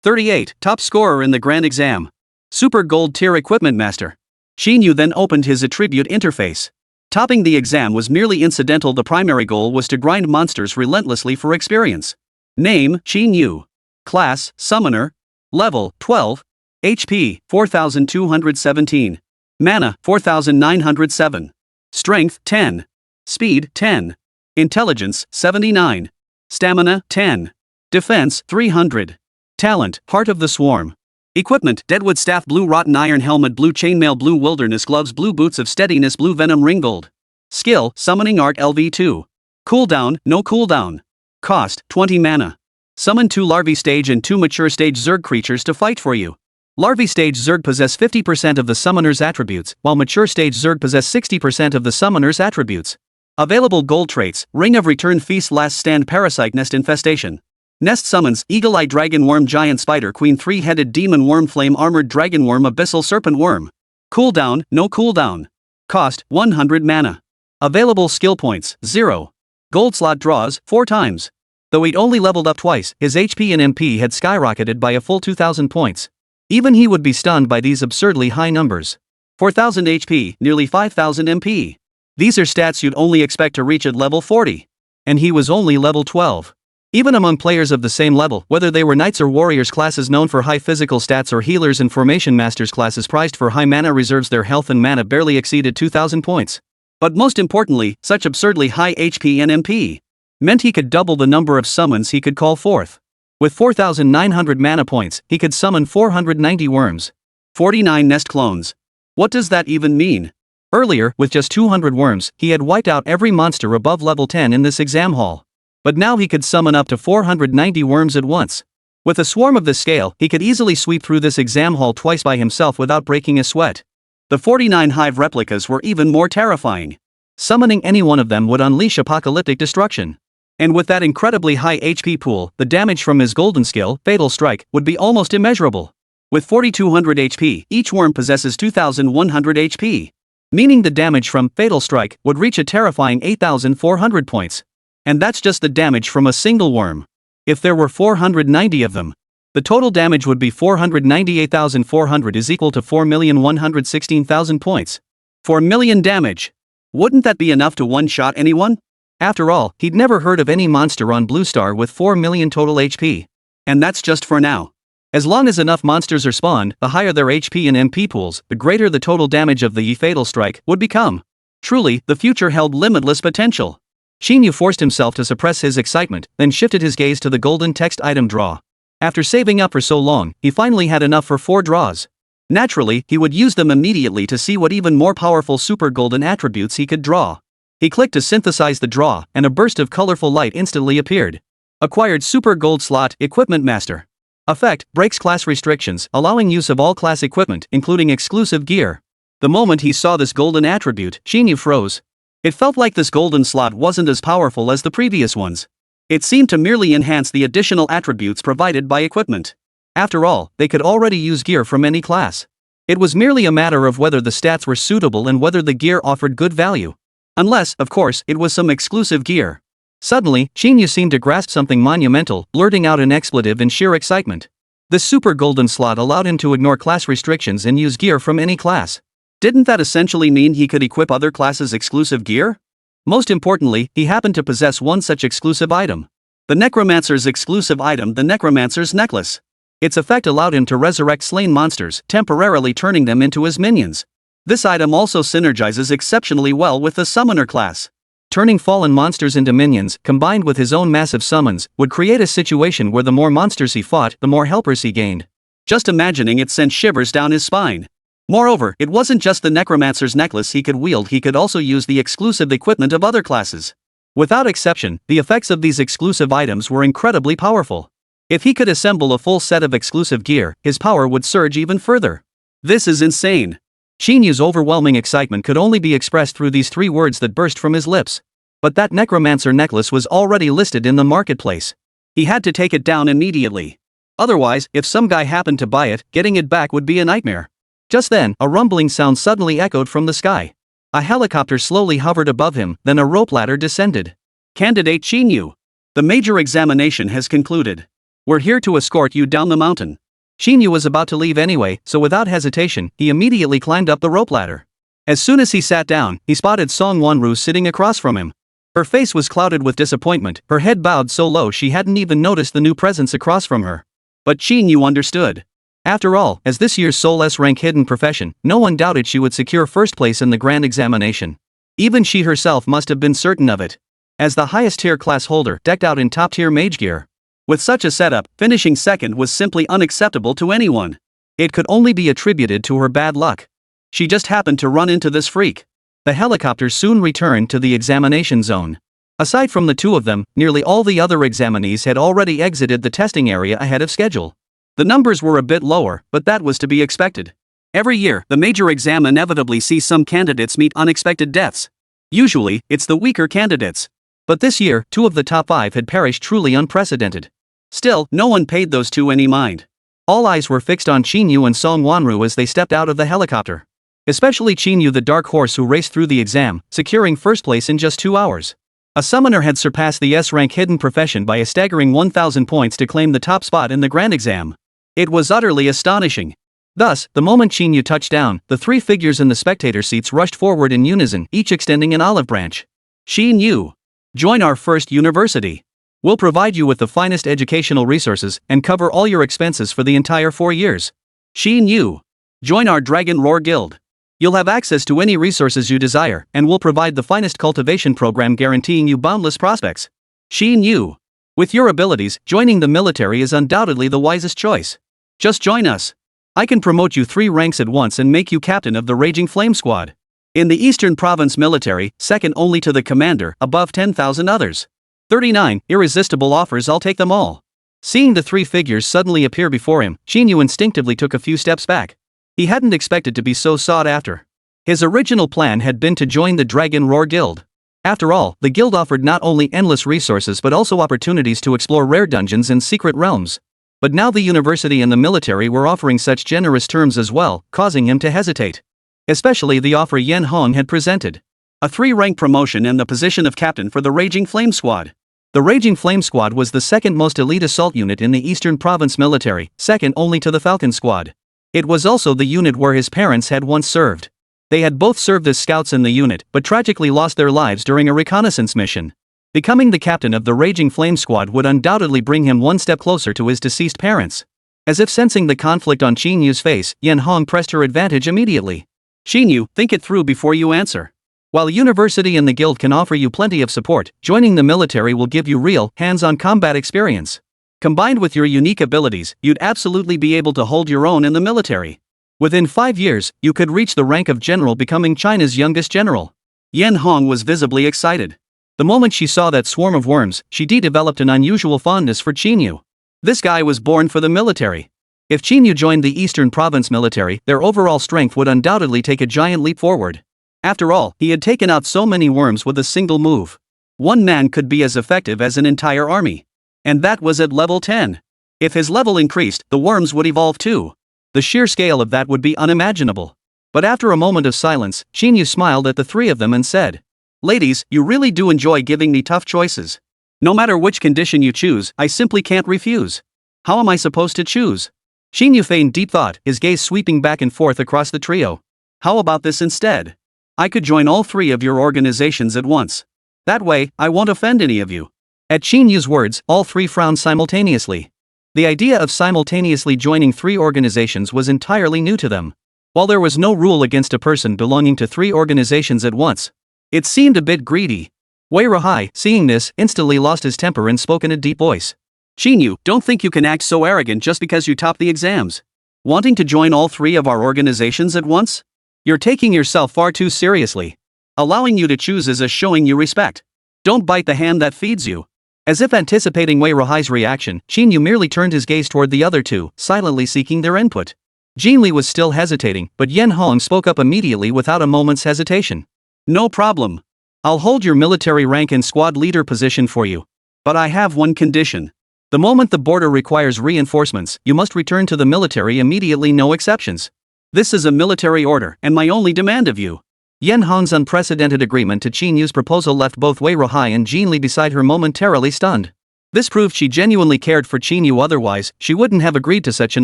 Speaker 1: 38, top scorer in the grand exam. Super Gold Tier Equipment Master. Qín Yǔ then opened his attribute interface. Topping the exam was merely incidental, the primary goal was to grind monsters relentlessly for experience. Name, Qín Yǔ. Class, Summoner. Level, 12. HP, 4217. Mana, 4907. Strength, 10. Speed, 10. Intelligence, 79. Stamina, 10. Defense, 300. Talent, Heart of the Swarm. Equipment, Deadwood Staff, blue rotten iron helmet, blue chainmail, blue wilderness gloves, blue boots of steadiness, blue venom ringgold. Skill, Summoning Art LV2. Cooldown, no cooldown. Cost, 20 mana. Summon 2 larvae stage and 2 mature stage Zerg creatures to fight for you. Larvae stage Zerg possess 50% of the summoner's attributes, while mature stage Zerg possess 60% of the summoner's attributes. Available gold traits, Ring of Return, Feast, Last Stand, Parasite, Nest Infestation. Nest summons, Eagle-Eye Dragon Worm, Giant Spider Queen, 3-headed Demon Worm, Flame Armored Dragon Worm, Abyssal Serpent Worm. Cooldown, no cooldown. Cost, 100 mana. Available skill points, 0. Gold slot draws, 4 times. Though he'd only leveled up twice, his HP and MP had skyrocketed by a full 2000 points. Even he would be stunned by these absurdly high numbers. 4000 HP, nearly 5000 MP. These are stats you'd only expect to reach at level 40. And he was only level 12. Even among players of the same level, whether they were Knights or Warriors classes known for high physical stats or Healers and Formation Masters classes prized for high mana reserves, their health and mana barely exceeded 2000 points. But most importantly, such absurdly high HP and MP meant he could double the number of summons he could call forth. With 4,900 mana points, he could summon 490 worms. 49 nest clones. What does that even mean? Earlier, with just 200 worms, he had wiped out every monster above level 10 in this exam hall. But now he could summon up to 490 worms at once. With a swarm of this scale, he could easily sweep through this exam hall twice by himself without breaking a sweat. The 49 hive replicas were even more terrifying. Summoning any one of them would unleash apocalyptic destruction. And with that incredibly high HP pool, the damage from his golden skill, Fatal Strike, would be almost immeasurable. With 4200 HP, each worm possesses 2100 HP. Meaning the damage from Fatal Strike would reach a terrifying 8400 points. And that's just the damage from a single worm. If there were 490 of them, the total damage would be 498,400, is equal to 4,116,000 points. 4 million damage. Wouldn't that be enough to one-shot anyone? After all, he'd never heard of any monster on Blue Star with 4 million total HP. And that's just for now. As long as enough monsters are spawned, the higher their HP and MP pools, the greater the total damage of the Fatal Strike would become. Truly, the future held limitless potential. Qín Yǔ forced himself to suppress his excitement, then shifted his gaze to the golden text item draw. After saving up for so long, he finally had enough for 4 draws. Naturally, he would use them immediately to see what even more powerful super golden attributes he could draw. He clicked to synthesize the draw, and a burst of colorful light instantly appeared. Acquired Super Gold Slot, Equipment Master. Effect, breaks class restrictions, allowing use of all class equipment, including exclusive gear. The moment he saw this golden attribute, Qín Yǔ froze. It felt like this golden slot wasn't as powerful as the previous ones. It seemed to merely enhance the additional attributes provided by equipment. After all, they could already use gear from any class. It was merely a matter of whether the stats were suitable and whether the gear offered good value. Unless, of course, it was some exclusive gear. Suddenly, Qín Yǔ seemed to grasp something monumental, blurting out an expletive in sheer excitement. The super golden slot allowed him to ignore class restrictions and use gear from any class. Didn't that essentially mean he could equip other classes' exclusive gear? Most importantly, he happened to possess one such exclusive item. The Necromancer's exclusive item, the Necromancer's Necklace. Its effect allowed him to resurrect slain monsters, temporarily turning them into his minions. This item also synergizes exceptionally well with the Summoner class. Turning fallen monsters into minions, combined with his own massive summons, would create a situation where the more monsters he fought, the more helpers he gained. Just imagining it sent shivers down his spine. Moreover, it wasn't just the Necromancer's Necklace he could wield, he could also use the exclusive equipment of other classes. Without exception, the effects of these exclusive items were incredibly powerful. If he could assemble a full set of exclusive gear, his power would surge even further. This is insane. Qín Yǔ's overwhelming excitement could only be expressed through these 3 words that burst from his lips. But that Necromancer necklace was already listed in the marketplace. He had to take it down immediately. Otherwise, if some guy happened to buy it, getting it back would be a nightmare. Just then, a rumbling sound suddenly echoed from the sky. A helicopter slowly hovered above him, then a rope ladder descended. Candidate Qín Yǔ. The major examination has concluded. We're here to escort you down the mountain. Qín Yǔ was about to leave anyway, so without hesitation, he immediately climbed up the rope ladder. As soon as he sat down, he spotted Song Wanru sitting across from him. Her face was clouded with disappointment, her head bowed so low she hadn't even noticed the new presence across from her. But Qín Yǔ understood. After all, as this year's sole S-rank hidden profession, no one doubted she would secure first place in the grand examination. Even she herself must have been certain of it. As the highest tier class holder decked out in top-tier mage gear. With such a setup, finishing second was simply unacceptable to anyone. It could only be attributed to her bad luck. She just happened to run into this freak. The helicopter soon returned to the examination zone. Aside from the two of them, nearly all the other examinees had already exited the testing area ahead of schedule. The numbers were a bit lower, but that was to be expected. Every year, the major exam inevitably sees some candidates meet unexpected deaths. Usually, it's the weaker candidates. But this year, 2 of the top 5 had perished, truly unprecedented. Still, no one paid those 2 any mind. All eyes were fixed on Qín Yǔ and Song Wanru as they stepped out of the helicopter. Especially Qín Yǔ, the dark horse who raced through the exam, securing first place in just 2 hours. A summoner had surpassed the S-rank hidden profession by a staggering 1,000 points to claim the top spot in the grand exam. It was utterly astonishing. Thus, the moment Qín Yǔ touched down, the 3 figures in the spectator seats rushed forward in unison, each extending an olive branch. Qín Yǔ, join our first university. We'll provide you with the finest educational resources and cover all your expenses for the entire 4 years. Qín Yǔ, join our Dragon Roar Guild. You'll have access to any resources you desire, and we'll provide the finest cultivation program guaranteeing you boundless prospects. Qín Yǔ, with your abilities, joining the military is undoubtedly the wisest choice. Just join us. I can promote you 3 ranks at once and make you captain of the Raging Flame Squad. In the Eastern Province military, second only to the commander, above 10,000 others. 39 irresistible offers, I'll take them all. Seeing the 3 figures suddenly appear before him, Qín Yǔ instinctively took a few steps back. He hadn't expected to be so sought after. His original plan had been to join the Dragon Roar Guild. After all, the guild offered not only endless resources but also opportunities to explore rare dungeons and secret realms. But now the university and the military were offering such generous terms as well, causing him to hesitate. Especially the offer Yan Hong had presented. A 3-rank promotion and the position of captain for the Raging Flame Squad. The Raging Flame Squad was the second most elite assault unit in the Eastern Province military, second only to the Falcon Squad. It was also the unit where his parents had once served. They had both served as scouts in the unit, but tragically lost their lives during a reconnaissance mission. Becoming the captain of the Raging Flame Squad would undoubtedly bring him one step closer to his deceased parents. As if sensing the conflict on Qín Yǔ's face, Yan Hong pressed her advantage immediately. Qín Yǔ, think it through before you answer. While university and the guild can offer you plenty of support, joining the military will give you real, hands-on combat experience. Combined with your unique abilities, you'd absolutely be able to hold your own in the military. Within 5 years, you could reach the rank of general, becoming China's youngest general. Yan Hong was visibly excited. The moment she saw that swarm of worms, she developed an unusual fondness for Qín Yǔ. This guy was born for the military. If Qín Yǔ joined the Eastern Province military, their overall strength would undoubtedly take a giant leap forward. After all, he had taken out so many worms with a single move. One man could be as effective as an entire army. And that was at level 10. If his level increased, the worms would evolve too. The sheer scale of that would be unimaginable. But after a moment of silence, Qín Yǔ smiled at the 3 of them and said, "Ladies, you really do enjoy giving me tough choices. No matter which condition you choose, I simply can't refuse. How am I supposed to choose?" Qín Yǔ feigned deep thought, his gaze sweeping back and forth across the trio. "How about this instead? I could join all 3 of your organizations at once. That way, I won't offend any of you." At Qín Yǔ's words, all 3 frowned simultaneously. The idea of simultaneously joining 3 organizations was entirely new to them. While there was no rule against a person belonging to 3 organizations at once, it seemed a bit greedy. Wei Ruhai, seeing this, instantly lost his temper and spoke in a deep voice. "Qín Yǔ, don't think you can act so arrogant just because you top the exams. Wanting to join all 3 of our organizations at once? You're taking yourself far too seriously. Allowing you to choose is a showing you respect. Don't bite the hand that feeds you." As if anticipating Wei Ruhai's reaction, Qín Yǔ merely turned his gaze toward the other 2, silently seeking their input. Jin Li was still hesitating, but Yan Hong spoke up immediately without a moment's hesitation. "No problem. I'll hold your military rank and squad leader position for you. But I have one condition. The moment the border requires reinforcements, you must return to the military immediately, no exceptions. This is a military order, and my only demand of you." Yan Hong's unprecedented agreement to Qín Yǔ's proposal left both Wei Ruhai and Jin Li beside her momentarily stunned. This proved she genuinely cared for Qín Yǔ, otherwise, she wouldn't have agreed to such an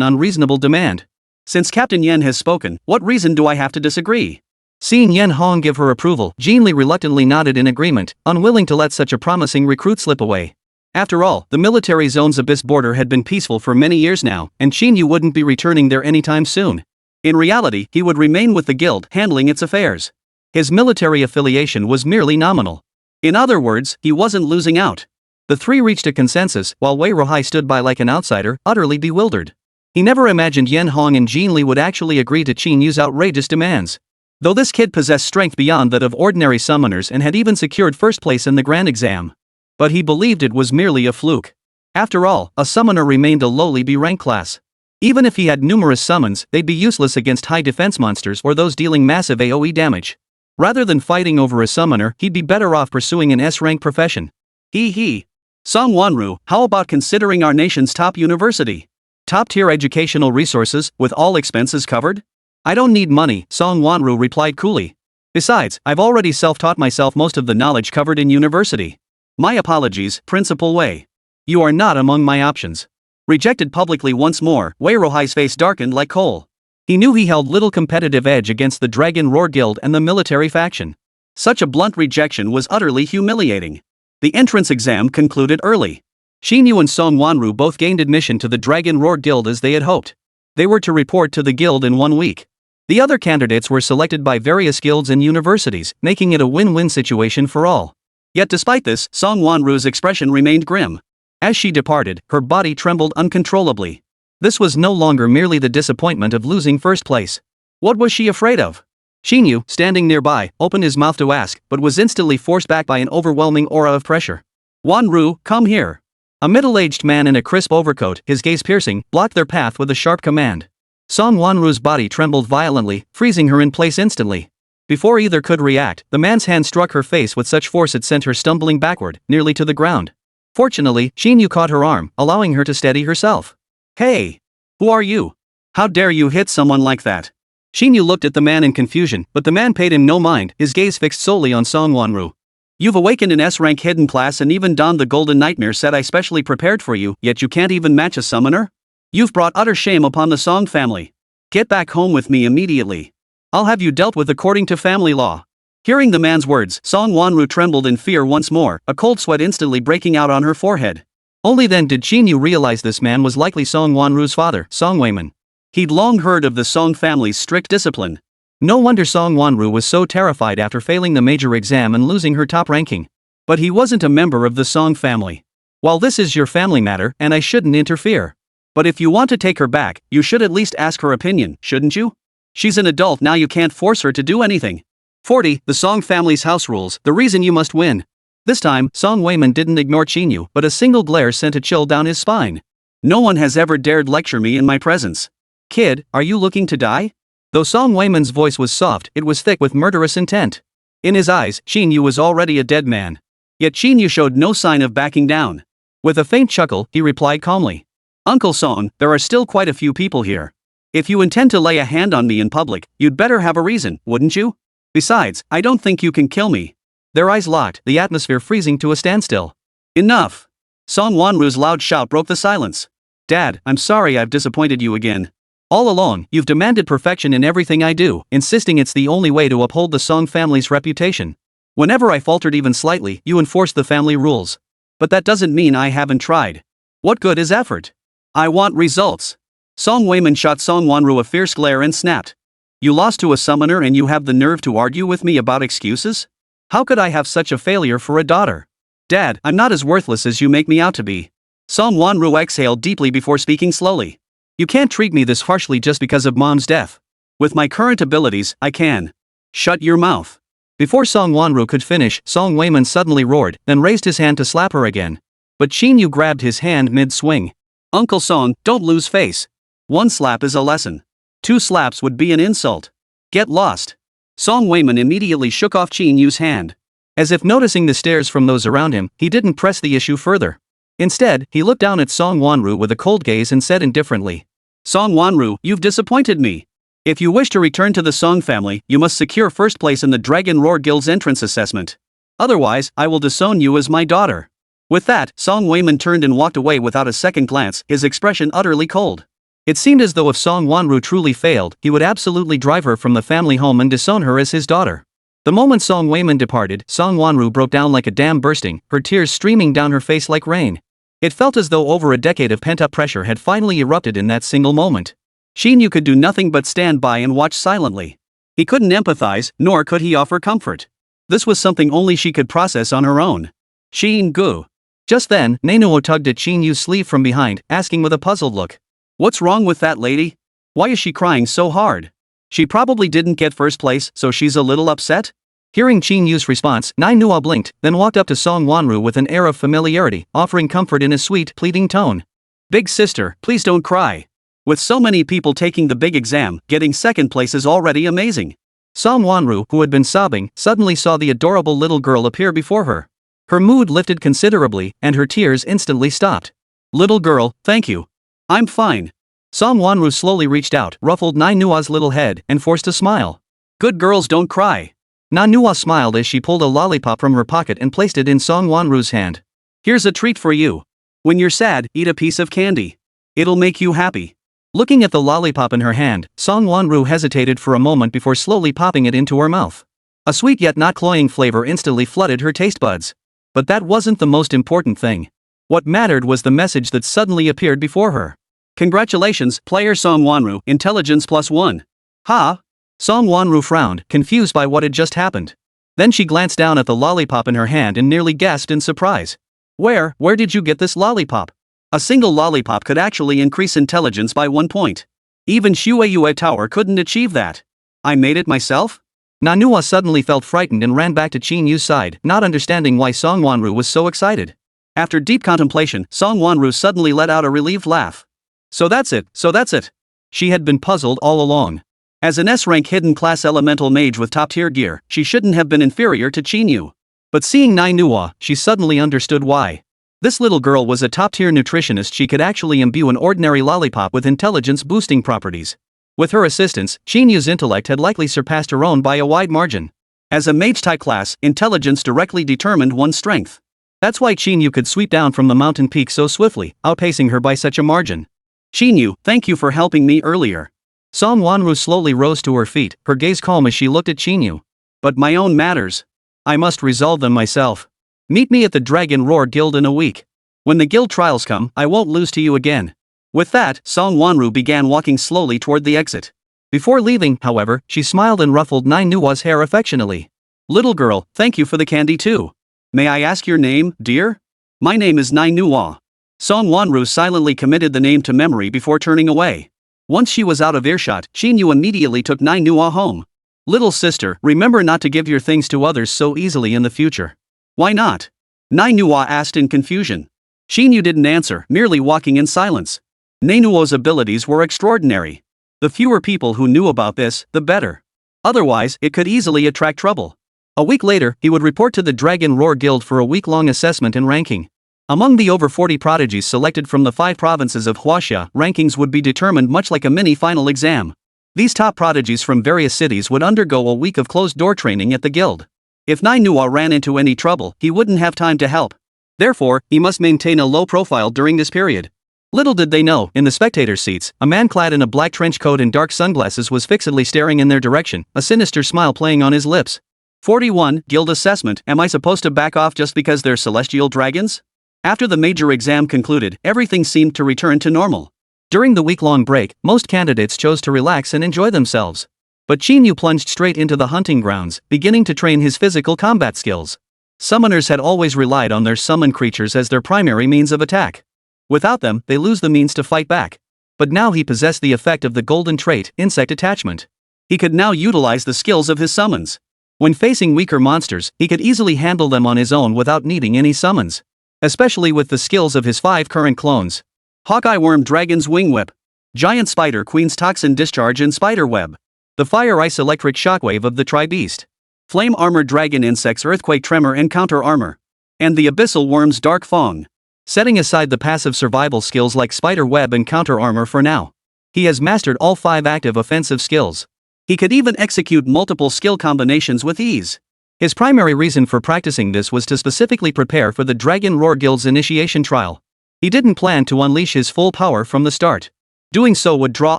Speaker 1: unreasonable demand. "Since Captain Yan has spoken, what reason do I have to disagree?" Seeing Yen Hong give her approval, Jin Li reluctantly nodded in agreement, unwilling to let such a promising recruit slip away. After all, the military zone's abyss border had been peaceful for many years now, and Qín Yǔ wouldn't be returning there anytime soon. In reality, he would remain with the guild, handling its affairs. His military affiliation was merely nominal. In other words, he wasn't losing out. The three reached a consensus, while Wei Ruhai stood by like an outsider, utterly bewildered. He never imagined Yen Hong and Jin Li would actually agree to Qín Yǔ's outrageous demands. Though this kid possessed strength beyond that of ordinary summoners and had even secured first place in the grand exam. But he believed it was merely a fluke. After all, a summoner remained a lowly B rank class. Even if he had numerous summons, they'd be useless against high defense monsters or those dealing massive AoE damage. Rather than fighting over a summoner, he'd be better off pursuing an S-rank profession. Song Wanru, how about considering our nation's top university? Top-tier educational resources, with all expenses covered? I don't need money, Song Wanru replied coolly. Besides, I've already self-taught myself most of the knowledge covered in university. My apologies, Principal Wei. You are not among my options. Rejected publicly once more, Wei Ruhai's face darkened like coal. He knew he held little competitive edge against the Dragon Roar Guild and the military faction. Such a blunt rejection was utterly humiliating. The entrance exam concluded early. Qín Yǔ and Song Wanru both gained admission to the Dragon Roar Guild as they had hoped. They were to report to the guild in 1 week. The other candidates were selected by various guilds and universities, making it a win-win situation for all. Yet despite this, Song Wanru's expression remained grim. As she departed, her body trembled uncontrollably. This was no longer merely the disappointment of losing first place. What was she afraid of? Qín Yǔ, standing nearby, opened his mouth to ask, but was instantly forced back by an overwhelming aura of pressure. Wanru, come here. A middle-aged man in a crisp overcoat, his gaze piercing, blocked their path with a sharp command. Song Wanru's body trembled violently, freezing her in place instantly. Before either could react, the man's hand struck her face with such force it sent her stumbling backward, nearly to the ground. Fortunately, Qín Yǔ caught her arm, allowing her to steady herself. Hey! Who are you? How dare you hit someone like that? Qín Yǔ looked at the man in confusion, but the man paid him no mind, his gaze fixed solely on Song Wanru. You've awakened an S-rank hidden class and even donned the golden nightmare set I specially prepared for you, yet you can't even match a summoner? You've brought utter shame upon the Song family. Get back home with me immediately. I'll have you dealt with according to family law. Hearing the man's words, Song Wanru trembled in fear once more, a cold sweat instantly breaking out on her forehead. Only then did Qín Yǔ realize this man was likely Song Wanru's father, Song Weiman. He'd long heard of the Song family's strict discipline. No wonder Song Wanru was so terrified after failing the major exam and losing her top ranking. But he wasn't a member of the Song family. While this is your family matter, and I shouldn't interfere. But if you want to take her back, you should at least ask her opinion, shouldn't you? She's an adult now, you can't force her to do anything. 40. The Song family's house rules, the reason you must win. This time, Song Weiman didn't ignore Qín Yǔ, but a single glare sent a chill down his spine. No one has ever dared lecture me in my presence. Kid, are you looking to die? Though Song Weiman's voice was soft, it was thick with murderous intent. In his eyes, Qín Yǔ was already a dead man. Yet Qín Yǔ showed no sign of backing down. With a faint chuckle, he replied calmly. Uncle Song, there are still quite a few people here. If you intend to lay a hand on me in public, you'd better have a reason, wouldn't you? Besides, I don't think you can kill me. Their eyes locked, the atmosphere freezing to a standstill. Enough! Song Wanru's loud shout broke the silence. Dad, I'm sorry I've disappointed you again. All along, you've demanded perfection in everything I do, insisting it's the only way to uphold the Song family's reputation. Whenever I faltered even slightly, you enforced the family rules. But that doesn't mean I haven't tried. What good is effort? I want results. Song Weiman shot Song Wanru a fierce glare and snapped. You lost to a summoner and you have the nerve to argue with me about excuses? How could I have such a failure for a daughter? Dad, I'm not as worthless as you make me out to be. Song Wanru exhaled deeply before speaking slowly. You can't treat me this harshly just because of Mom's death. With my current abilities, I can. Shut your mouth. Before Song Wanru could finish, Song Weiman suddenly roared, then raised his hand to slap her again. But Qín Yǔ grabbed his hand mid-swing. Uncle Song, don't lose face. 1 slap is a lesson. 2 slaps would be an insult. Get lost. Song Weiman immediately shook off Qín Yǔ's hand. As if noticing the stares from those around him, he didn't press the issue further. Instead, he looked down at Song Wanru with a cold gaze and said indifferently. Song Wanru, you've disappointed me. If you wish to return to the Song family, you must secure first place in the Dragon Roar Guild's entrance assessment. Otherwise, I will disown you as my daughter. With that, Song Weiman turned and walked away without a second glance, his expression utterly cold. It seemed as though if Song Wanru truly failed, he would absolutely drive her from the family home and disown her as his daughter. The moment Song Wayman departed, Song Wanru broke down like a dam bursting, her tears streaming down her face like rain. It felt as though over a decade of pent-up pressure had finally erupted in that single moment. Qín Yǔ could do nothing but stand by and watch silently. He couldn't empathize, nor could he offer comfort. This was something only she could process on her own. Qín Yǔ. Just then, Naenuo tugged at Qín Yu's sleeve from behind, asking with a puzzled look. What's wrong with that lady? Why is she crying so hard? She probably didn't get first place, so she's a little upset? Hearing Qín Yu's response, Naenuo blinked, then walked up to Song Wanru with an air of familiarity, offering comfort in a sweet, pleading tone. Big sister, please don't cry. With so many people taking the big exam, getting second place is already amazing. Song Wanru, who had been sobbing, suddenly saw the adorable little girl appear before her. Her mood lifted considerably, and her tears instantly stopped. Little girl, thank you. I'm fine. Song Wanru slowly reached out, ruffled Naenuo's little head, and forced a smile. Good girls don't cry. Naenuo smiled as she pulled a lollipop from her pocket and placed it in Song Wanru's hand. Here's a treat for you. When you're sad, eat a piece of candy. It'll make you happy. Looking at the lollipop in her hand, Song Wanru hesitated for a moment before slowly popping it into her mouth. A sweet yet not cloying flavor instantly flooded her taste buds. But that wasn't the most important thing. What mattered was the message that suddenly appeared before her. Congratulations, player Song Wanru, intelligence +1. Ha! Song Wanru frowned, confused by what had just happened. Then she glanced down at the lollipop in her hand and nearly gasped in surprise. Where did you get this lollipop? A single lollipop could actually increase intelligence by 1 point. Even Shueyue Tower couldn't achieve that. I made it myself? Naenuo suddenly felt frightened and ran back to Qín Yu's side, not understanding why Song Wanru was so excited. After deep contemplation, Song Wanru suddenly let out a relieved laugh. So that's it. She had been puzzled all along. As an S-rank hidden class elemental mage with top-tier gear, she shouldn't have been inferior to Qín Yǔ. But seeing Naenuo, she suddenly understood why. This little girl was a top-tier nutritionist. She could actually imbue an ordinary lollipop with intelligence-boosting properties. With her assistance, Qín Yu's intellect had likely surpassed her own by a wide margin. As a mage-type class, intelligence directly determined one's strength. That's why Qín Yǔ could sweep down from the mountain peak so swiftly, outpacing her by such a margin. Qín Yǔ, thank you for helping me earlier. Song Wanru slowly rose to her feet, her gaze calm as she looked at Qín Yǔ. But my own matters. I must resolve them myself. Meet me at the Dragon Roar Guild in a week. When the guild trials come, I won't lose to you again. With that, Song Wanru began walking slowly toward the exit. Before leaving, however, she smiled and ruffled Naenuo's hair affectionately. Little girl, thank you for the candy too. May I ask your name, dear? My name is Naenuo. Song Wanru silently committed the name to memory before turning away. Once she was out of earshot, Qín Yǔ immediately took Naenuo home. Little sister, remember not to give your things to others so easily in the future. Why not? Naenuo asked in confusion. Qín Yǔ didn't answer, merely walking in silence. Naenuo's abilities were extraordinary. The fewer people who knew about this, the better. Otherwise, it could easily attract trouble. A week later, he would report to the Dragon Roar Guild for a week-long assessment and ranking. Among the over 40 prodigies selected from the 5 provinces of Huaxia, rankings would be determined much like a mini-final exam. These top prodigies from various cities would undergo a week of closed-door training at the guild. If Naenuo ran into any trouble, he wouldn't have time to help. Therefore, he must maintain a low profile during this period. Little did they know, in the spectator seats, a man clad in a black trench coat and dark sunglasses was fixedly staring in their direction, a sinister smile playing on his lips. 41, Guild Assessment. Am I supposed to back off just because they're celestial dragons? After the major exam concluded, everything seemed to return to normal. During the week-long break, most candidates chose to relax and enjoy themselves. But Qín Yǔ plunged straight into the hunting grounds, beginning to train his physical combat skills. Summoners had always relied on their summoned creatures as their primary means of attack. Without them, they lose the means to fight back. But now he possessed the effect of the golden trait, insect attachment. He could now utilize the skills of his summons. When facing weaker monsters, he could easily handle them on his own without needing any summons. Especially with the skills of his 5 current clones. Hawkeye Worm Dragon's Wing Whip. Giant Spider Queen's Toxin Discharge and Spider Web. The Fire Ice Electric Shockwave of the Tri-Beast. Flame Armor Dragon Insects Earthquake Tremor and Counter Armor. And the Abyssal Worm's Dark Fong. Setting aside the passive survival skills like Spider Web and Counter Armor for now. He has mastered all 5 active offensive skills. He could even execute multiple skill combinations with ease. His primary reason for practicing this was to specifically prepare for the Dragon Roar Guild's initiation trial. He didn't plan to unleash his full power from the start. Doing so would draw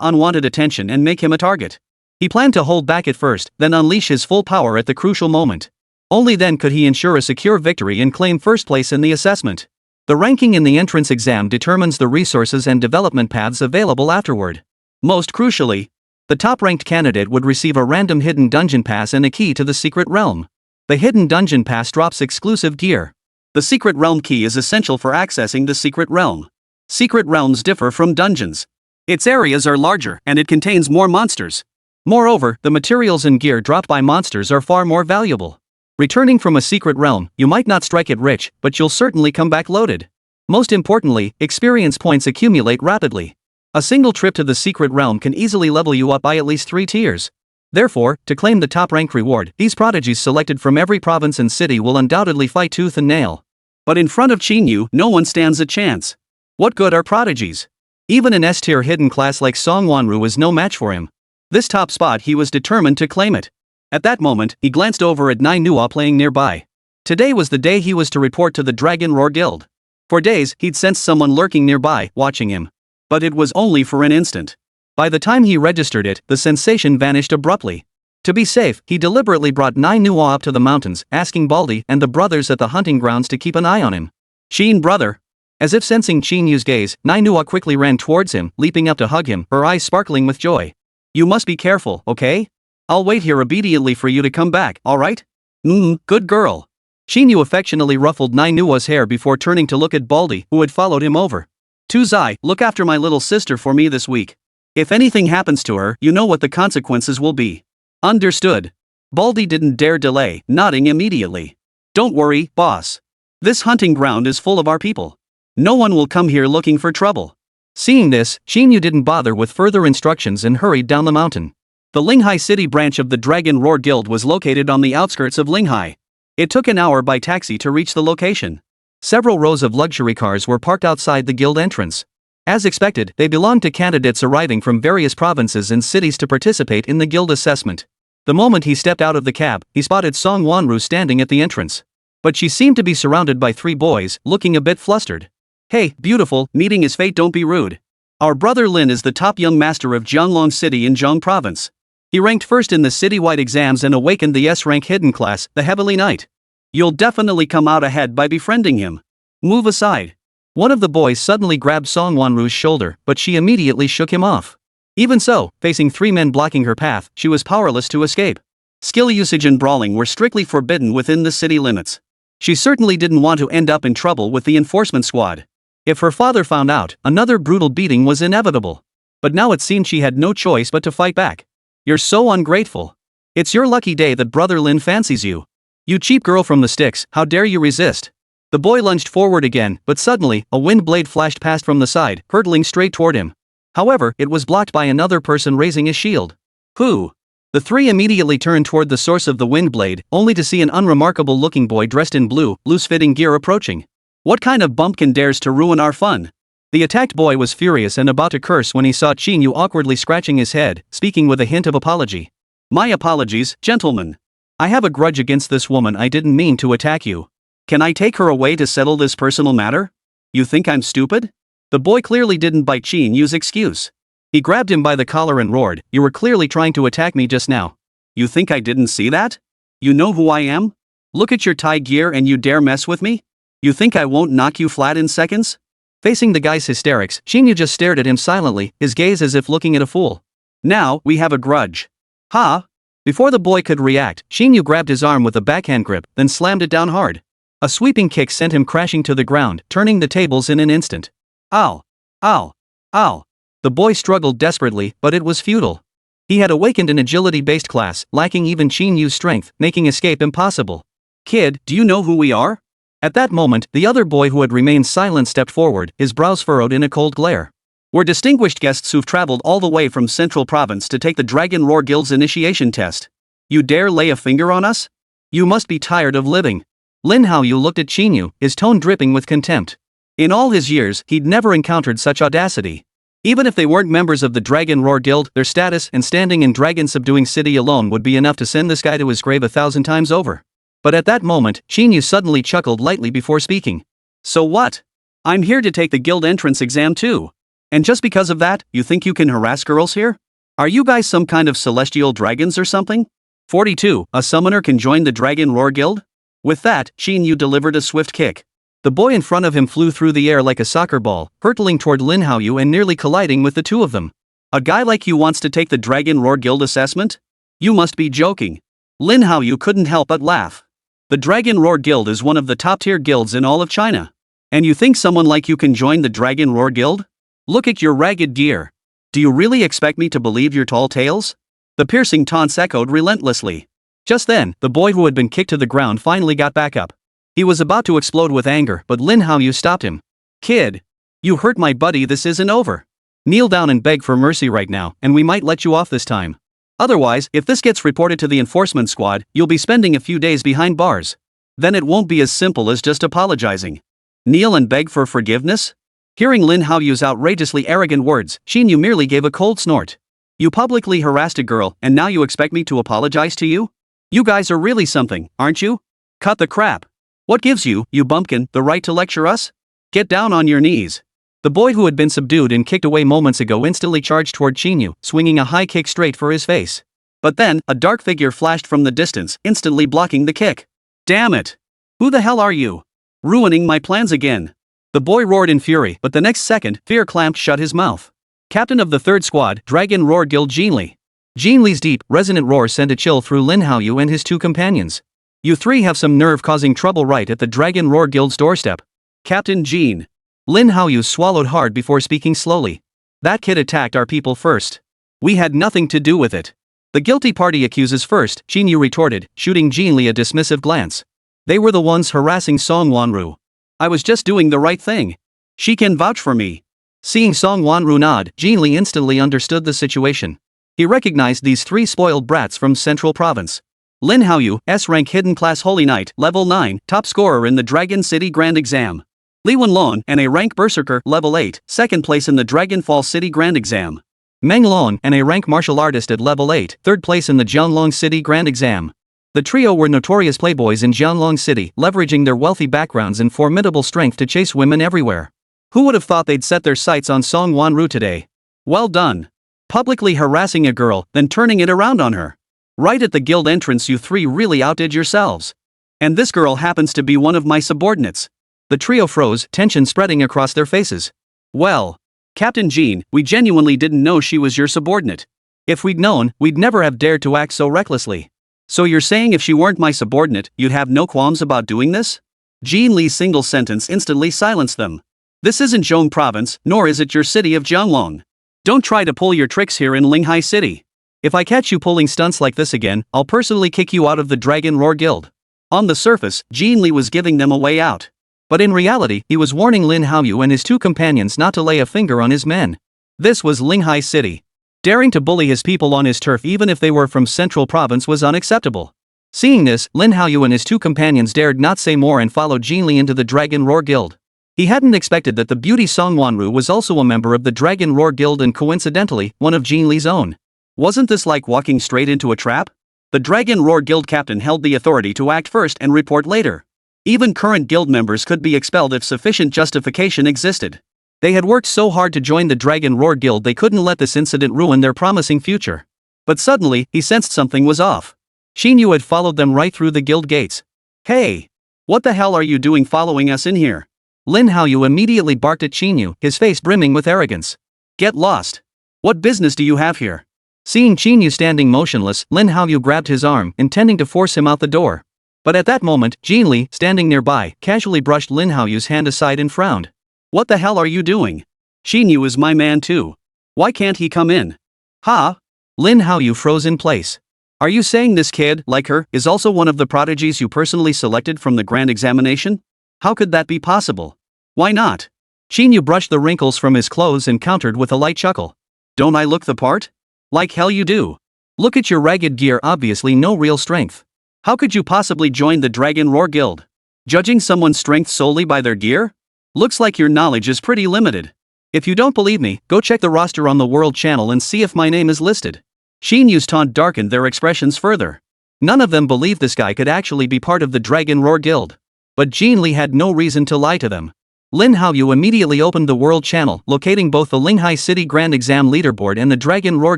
Speaker 1: unwanted attention and make him a target. He planned to hold back at first, then unleash his full power at the crucial moment. Only then could he ensure a secure victory and claim first place in the assessment. The ranking in the entrance exam determines the resources and development paths available afterward. Most crucially, the top-ranked candidate would receive a random hidden dungeon pass and a key to the secret realm. The hidden dungeon pass drops exclusive gear. The secret realm key is essential for accessing the secret realm. Secret realms differ from dungeons. Its areas are larger and it contains more monsters. Moreover, the materials and gear dropped by monsters are far more valuable. Returning from a secret realm, you might not strike it rich, but you'll certainly come back loaded. Most importantly, experience points accumulate rapidly. A single trip to the secret realm can easily level you up by at least 3 tiers. Therefore, to claim the top rank reward, these prodigies selected from every province and city will undoubtedly fight tooth and nail. But in front of Qín Yǔ, no one stands a chance. What good are prodigies? Even an S-tier hidden class like Sunmmary is no match for him. This top spot, he was determined to claim it. At that moment, he glanced over at manhwa playing nearby. Today was the day he was to report to the Dragon Roar Guild. For days, he'd sensed someone lurking nearby, watching him. But it was only for an instant. By the time he registered it, the sensation vanished abruptly. To be safe, he deliberately brought manhwa up to the mountains, asking Baldi and the brothers at the hunting grounds to keep an eye on him. Qín brother. As if sensing Qín Yú's gaze, manhwa quickly ran towards him, leaping up to hug him, her eyes sparkling with joy. You must be careful, okay? I'll wait here obediently for you to come back, alright? Good girl. Qín Yǔ affectionately ruffled manhwa's hair before turning to look at Baldi, who had followed him over. Zai, look after my little sister for me this week. If anything happens to her, you know what the consequences will be. Understood. Baldi didn't dare delay, nodding immediately. Don't worry, boss. This hunting ground is full of our people. No one will come here looking for trouble. Seeing this, Qín Yǔ didn't bother with further instructions and hurried down the mountain. The Linghai City branch of the Dragon Roar Guild was located on the outskirts of Linghai. It took an hour by taxi to reach the location. Several rows of luxury cars were parked outside the guild entrance. As expected, they belonged to candidates arriving from various provinces and cities to participate in the guild assessment. The moment he stepped out of the cab, he spotted Sunmmary standing at the entrance. But she seemed to be surrounded by 3 boys, looking a bit flustered. Hey, beautiful, meeting is fate, don't be rude. Our brother Lin is the top young master of Jianglong City in Zhong Province. He ranked first in the citywide exams and awakened the S-rank hidden class, the Heavenly Knight. You'll definitely come out ahead by befriending him. Move aside. One of the boys suddenly grabbed Sunmmari's shoulder, but she immediately shook him off. Even so, facing 3 men blocking her path, she was powerless to escape. Skill usage and brawling were strictly forbidden within the city limits. She certainly didn't want to end up in trouble with the enforcement squad. If her father found out, another brutal beating was inevitable. But now it seemed she had no choice but to fight back. You're so ungrateful. It's your lucky day that brother Lin fancies you. You cheap girl from the sticks, how dare you resist? The boy lunged forward again, but suddenly, a wind blade flashed past from the side, hurtling straight toward him. However, it was blocked by another person raising his shield. Who? The 3 immediately turned toward the source of the wind blade, only to see an unremarkable-looking boy dressed in blue, loose-fitting gear approaching. What kind of bumpkin dares to ruin our fun? The attacked boy was furious and about to curse when he saw Qín Yǔ awkwardly scratching his head, speaking with a hint of apology. My apologies, gentlemen. I have a grudge against this woman. I didn't mean to attack you. Can I take her away to settle this personal matter? You think I'm stupid? The boy clearly didn't buy Qín Yú's excuse. He grabbed him by the collar and roared, you were clearly trying to attack me just now. You think I didn't see that? You know who I am? Look at your tie gear and you dare mess with me? You think I won't knock you flat in seconds? Facing the guy's hysterics, Qín Yǔ just stared at him silently, his gaze as if looking at a fool. Now, we have a grudge. Ha! Before the boy could react, Qín Yǔ grabbed his arm with a backhand grip, then slammed it down hard. A sweeping kick sent him crashing to the ground, turning the tables in an instant. Ow! Ow! Ow! The boy struggled desperately, but it was futile. He had awakened an agility-based class, lacking even Qín Yú's strength, making escape impossible. Kid, do you know who we are? At that moment, the other boy who had remained silent stepped forward, his brows furrowed in a cold glare. We're distinguished guests who've traveled all the way from Central Province to take the Dragon Roar Guild's initiation test. You dare lay a finger on us? You must be tired of living. Lin Haoyu looked at Qín Yǔ, his tone dripping with contempt. In all his years, he'd never encountered such audacity. Even if they weren't members of the Dragon Roar Guild, their status and standing in dragon-subduing city alone would be enough to send this guy to his grave 1,000 times over. But at that moment, Qín Yǔ suddenly chuckled lightly before speaking. So what? I'm here to take the guild entrance exam too. And just because of that, you think you can harass girls here? Are you guys some kind of celestial dragons or something? 42. A summoner can join the Dragon Roar Guild? With that, Qín Yǔ delivered a swift kick. The boy in front of him flew through the air like a soccer ball, hurtling toward Lin Haoyu and nearly colliding with the two of them. A guy like you wants to take the Dragon Roar Guild assessment? You must be joking. Lin Haoyu couldn't help but laugh. The Dragon Roar Guild is one of the top-tier guilds in all of China. And you think someone like you can join the Dragon Roar Guild? Look at your ragged gear. Do you really expect me to believe your tall tales? The piercing taunts echoed relentlessly. Just then, the boy who had been kicked to the ground finally got back up. He was about to explode with anger, but Lin Haoyu stopped him. Kid! You hurt my buddy, this isn't over. Kneel down and beg for mercy right now, and we might let you off this time. Otherwise, if this gets reported to the enforcement squad, you'll be spending a few days behind bars. Then it won't be as simple as just apologizing. Kneel and beg for forgiveness? Hearing Lin Haoyu's outrageously arrogant words, Qín Yǔ merely gave a cold snort. You publicly harassed a girl, and now you expect me to apologize to you? You guys are really something, aren't you? Cut the crap. What gives you, you bumpkin, the right to lecture us? Get down on your knees. The boy who had been subdued and kicked away moments ago instantly charged toward Qín Yǔ, swinging a high kick straight for his face. But then, a dark figure flashed from the distance, instantly blocking the kick. Damn it! Who the hell are you? Ruining my plans again. The boy roared in fury, but the next second, fear clamped shut his mouth. Captain of the 3rd Squad, Dragon Roar Guild Jin Li. Jin Li's deep, resonant roar sent a chill through Lin Haoyu and his two companions. You three have some nerve causing trouble right at the Dragon Roar Guild's doorstep. Captain Jin. Lin Haoyu swallowed hard before speaking slowly. That kid attacked our people first. We had nothing to do with it. The guilty party accuses first, Qín Yǔ retorted, shooting Jin Li a dismissive glance. They were the ones harassing Song Wanru. I was just doing the right thing. She can vouch for me. Seeing Song Wanru nod, Jin Li instantly understood the situation. He recognized these three spoiled brats from Central Province. Lin Haoyu, S-rank hidden class Holy Knight, level 9, top scorer in the Dragon City Grand Exam. Li Wenlong, an A-rank Berserker, level 8, second place in the Dragonfall City Grand Exam. Meng Lon, an A-rank martial artist at level 8, third place in the Jianlong City Grand Exam. The trio were notorious playboys in Jianlong City, leveraging their wealthy backgrounds and formidable strength to chase women everywhere. Who would have thought they'd set their sights on Song Wanru today? Well done. Publicly harassing a girl, then turning it around on her. Right at the guild entrance, you three really outdid yourselves. And this girl happens to be one of my subordinates. The trio froze, tension spreading across their faces. Well, Captain Jin, we genuinely didn't know she was your subordinate. If we'd known, we'd never have dared to act so recklessly. So you're saying if she weren't my subordinate, you'd have no qualms about doing this? Jin Li's single sentence instantly silenced them. This isn't Zhong Province, nor is it your city of Jianglong. Don't try to pull your tricks here in Linghai City. If I catch you pulling stunts like this again, I'll personally kick you out of the Dragon Roar Guild. On the surface, Jin Li was giving them a way out. But in reality, he was warning Lin Haoyu and his two companions not to lay a finger on his men. This was Linghai City. Daring to bully his people on his turf even if they were from Central Province was unacceptable. Seeing this, Lin Haoyu and his two companions dared not say more and followed Jin Li into the Dragon Roar Guild. He hadn't expected that the beauty Song Wanru was also a member of the Dragon Roar Guild and coincidentally, one of Jin Li's own. Wasn't this like walking straight into a trap? The Dragon Roar Guild captain held the authority to act first and report later. Even current guild members could be expelled if sufficient justification existed. They had worked so hard to join the Dragon Roar Guild they couldn't let this incident ruin their promising future. But suddenly, he sensed something was off. Qín Yǔ had followed them right through the guild gates. Hey! What the hell are you doing following us in here? Lin Haoyu immediately barked at Qín Yǔ, his face brimming with arrogance. Get lost! What business do you have here? Seeing Qín Yǔ standing motionless, Lin Haoyu grabbed his arm, intending to force him out the door. But at that moment, Jin Li, standing nearby, casually brushed Lin Haoyu's hand aside and frowned. What the hell are you doing? Qín Yǔ is my man too. Why can't he come in? Ha? Lin Haoyu froze in place. Are you saying this kid, like her, is also one of the prodigies you personally selected from the grand examination? How could that be possible? Why not? Qín Yǔ brushed the wrinkles from his clothes and countered with a light chuckle. Don't I look the part? Like hell you do. Look at your ragged gear, obviously no real strength. How could you possibly join the Dragon Roar Guild? Judging someone's strength solely by their gear? Looks like your knowledge is pretty limited. If you don't believe me, go check the roster on the World Channel and see if my name is listed. Qín Yǔ's taunt darkened their expressions further. None of them believed this guy could actually be part of the Dragon Roar Guild. But Jin Li had no reason to lie to them. Lin Haoyu immediately opened the World Channel, locating both the Linghai City Grand Exam leaderboard and the Dragon Roar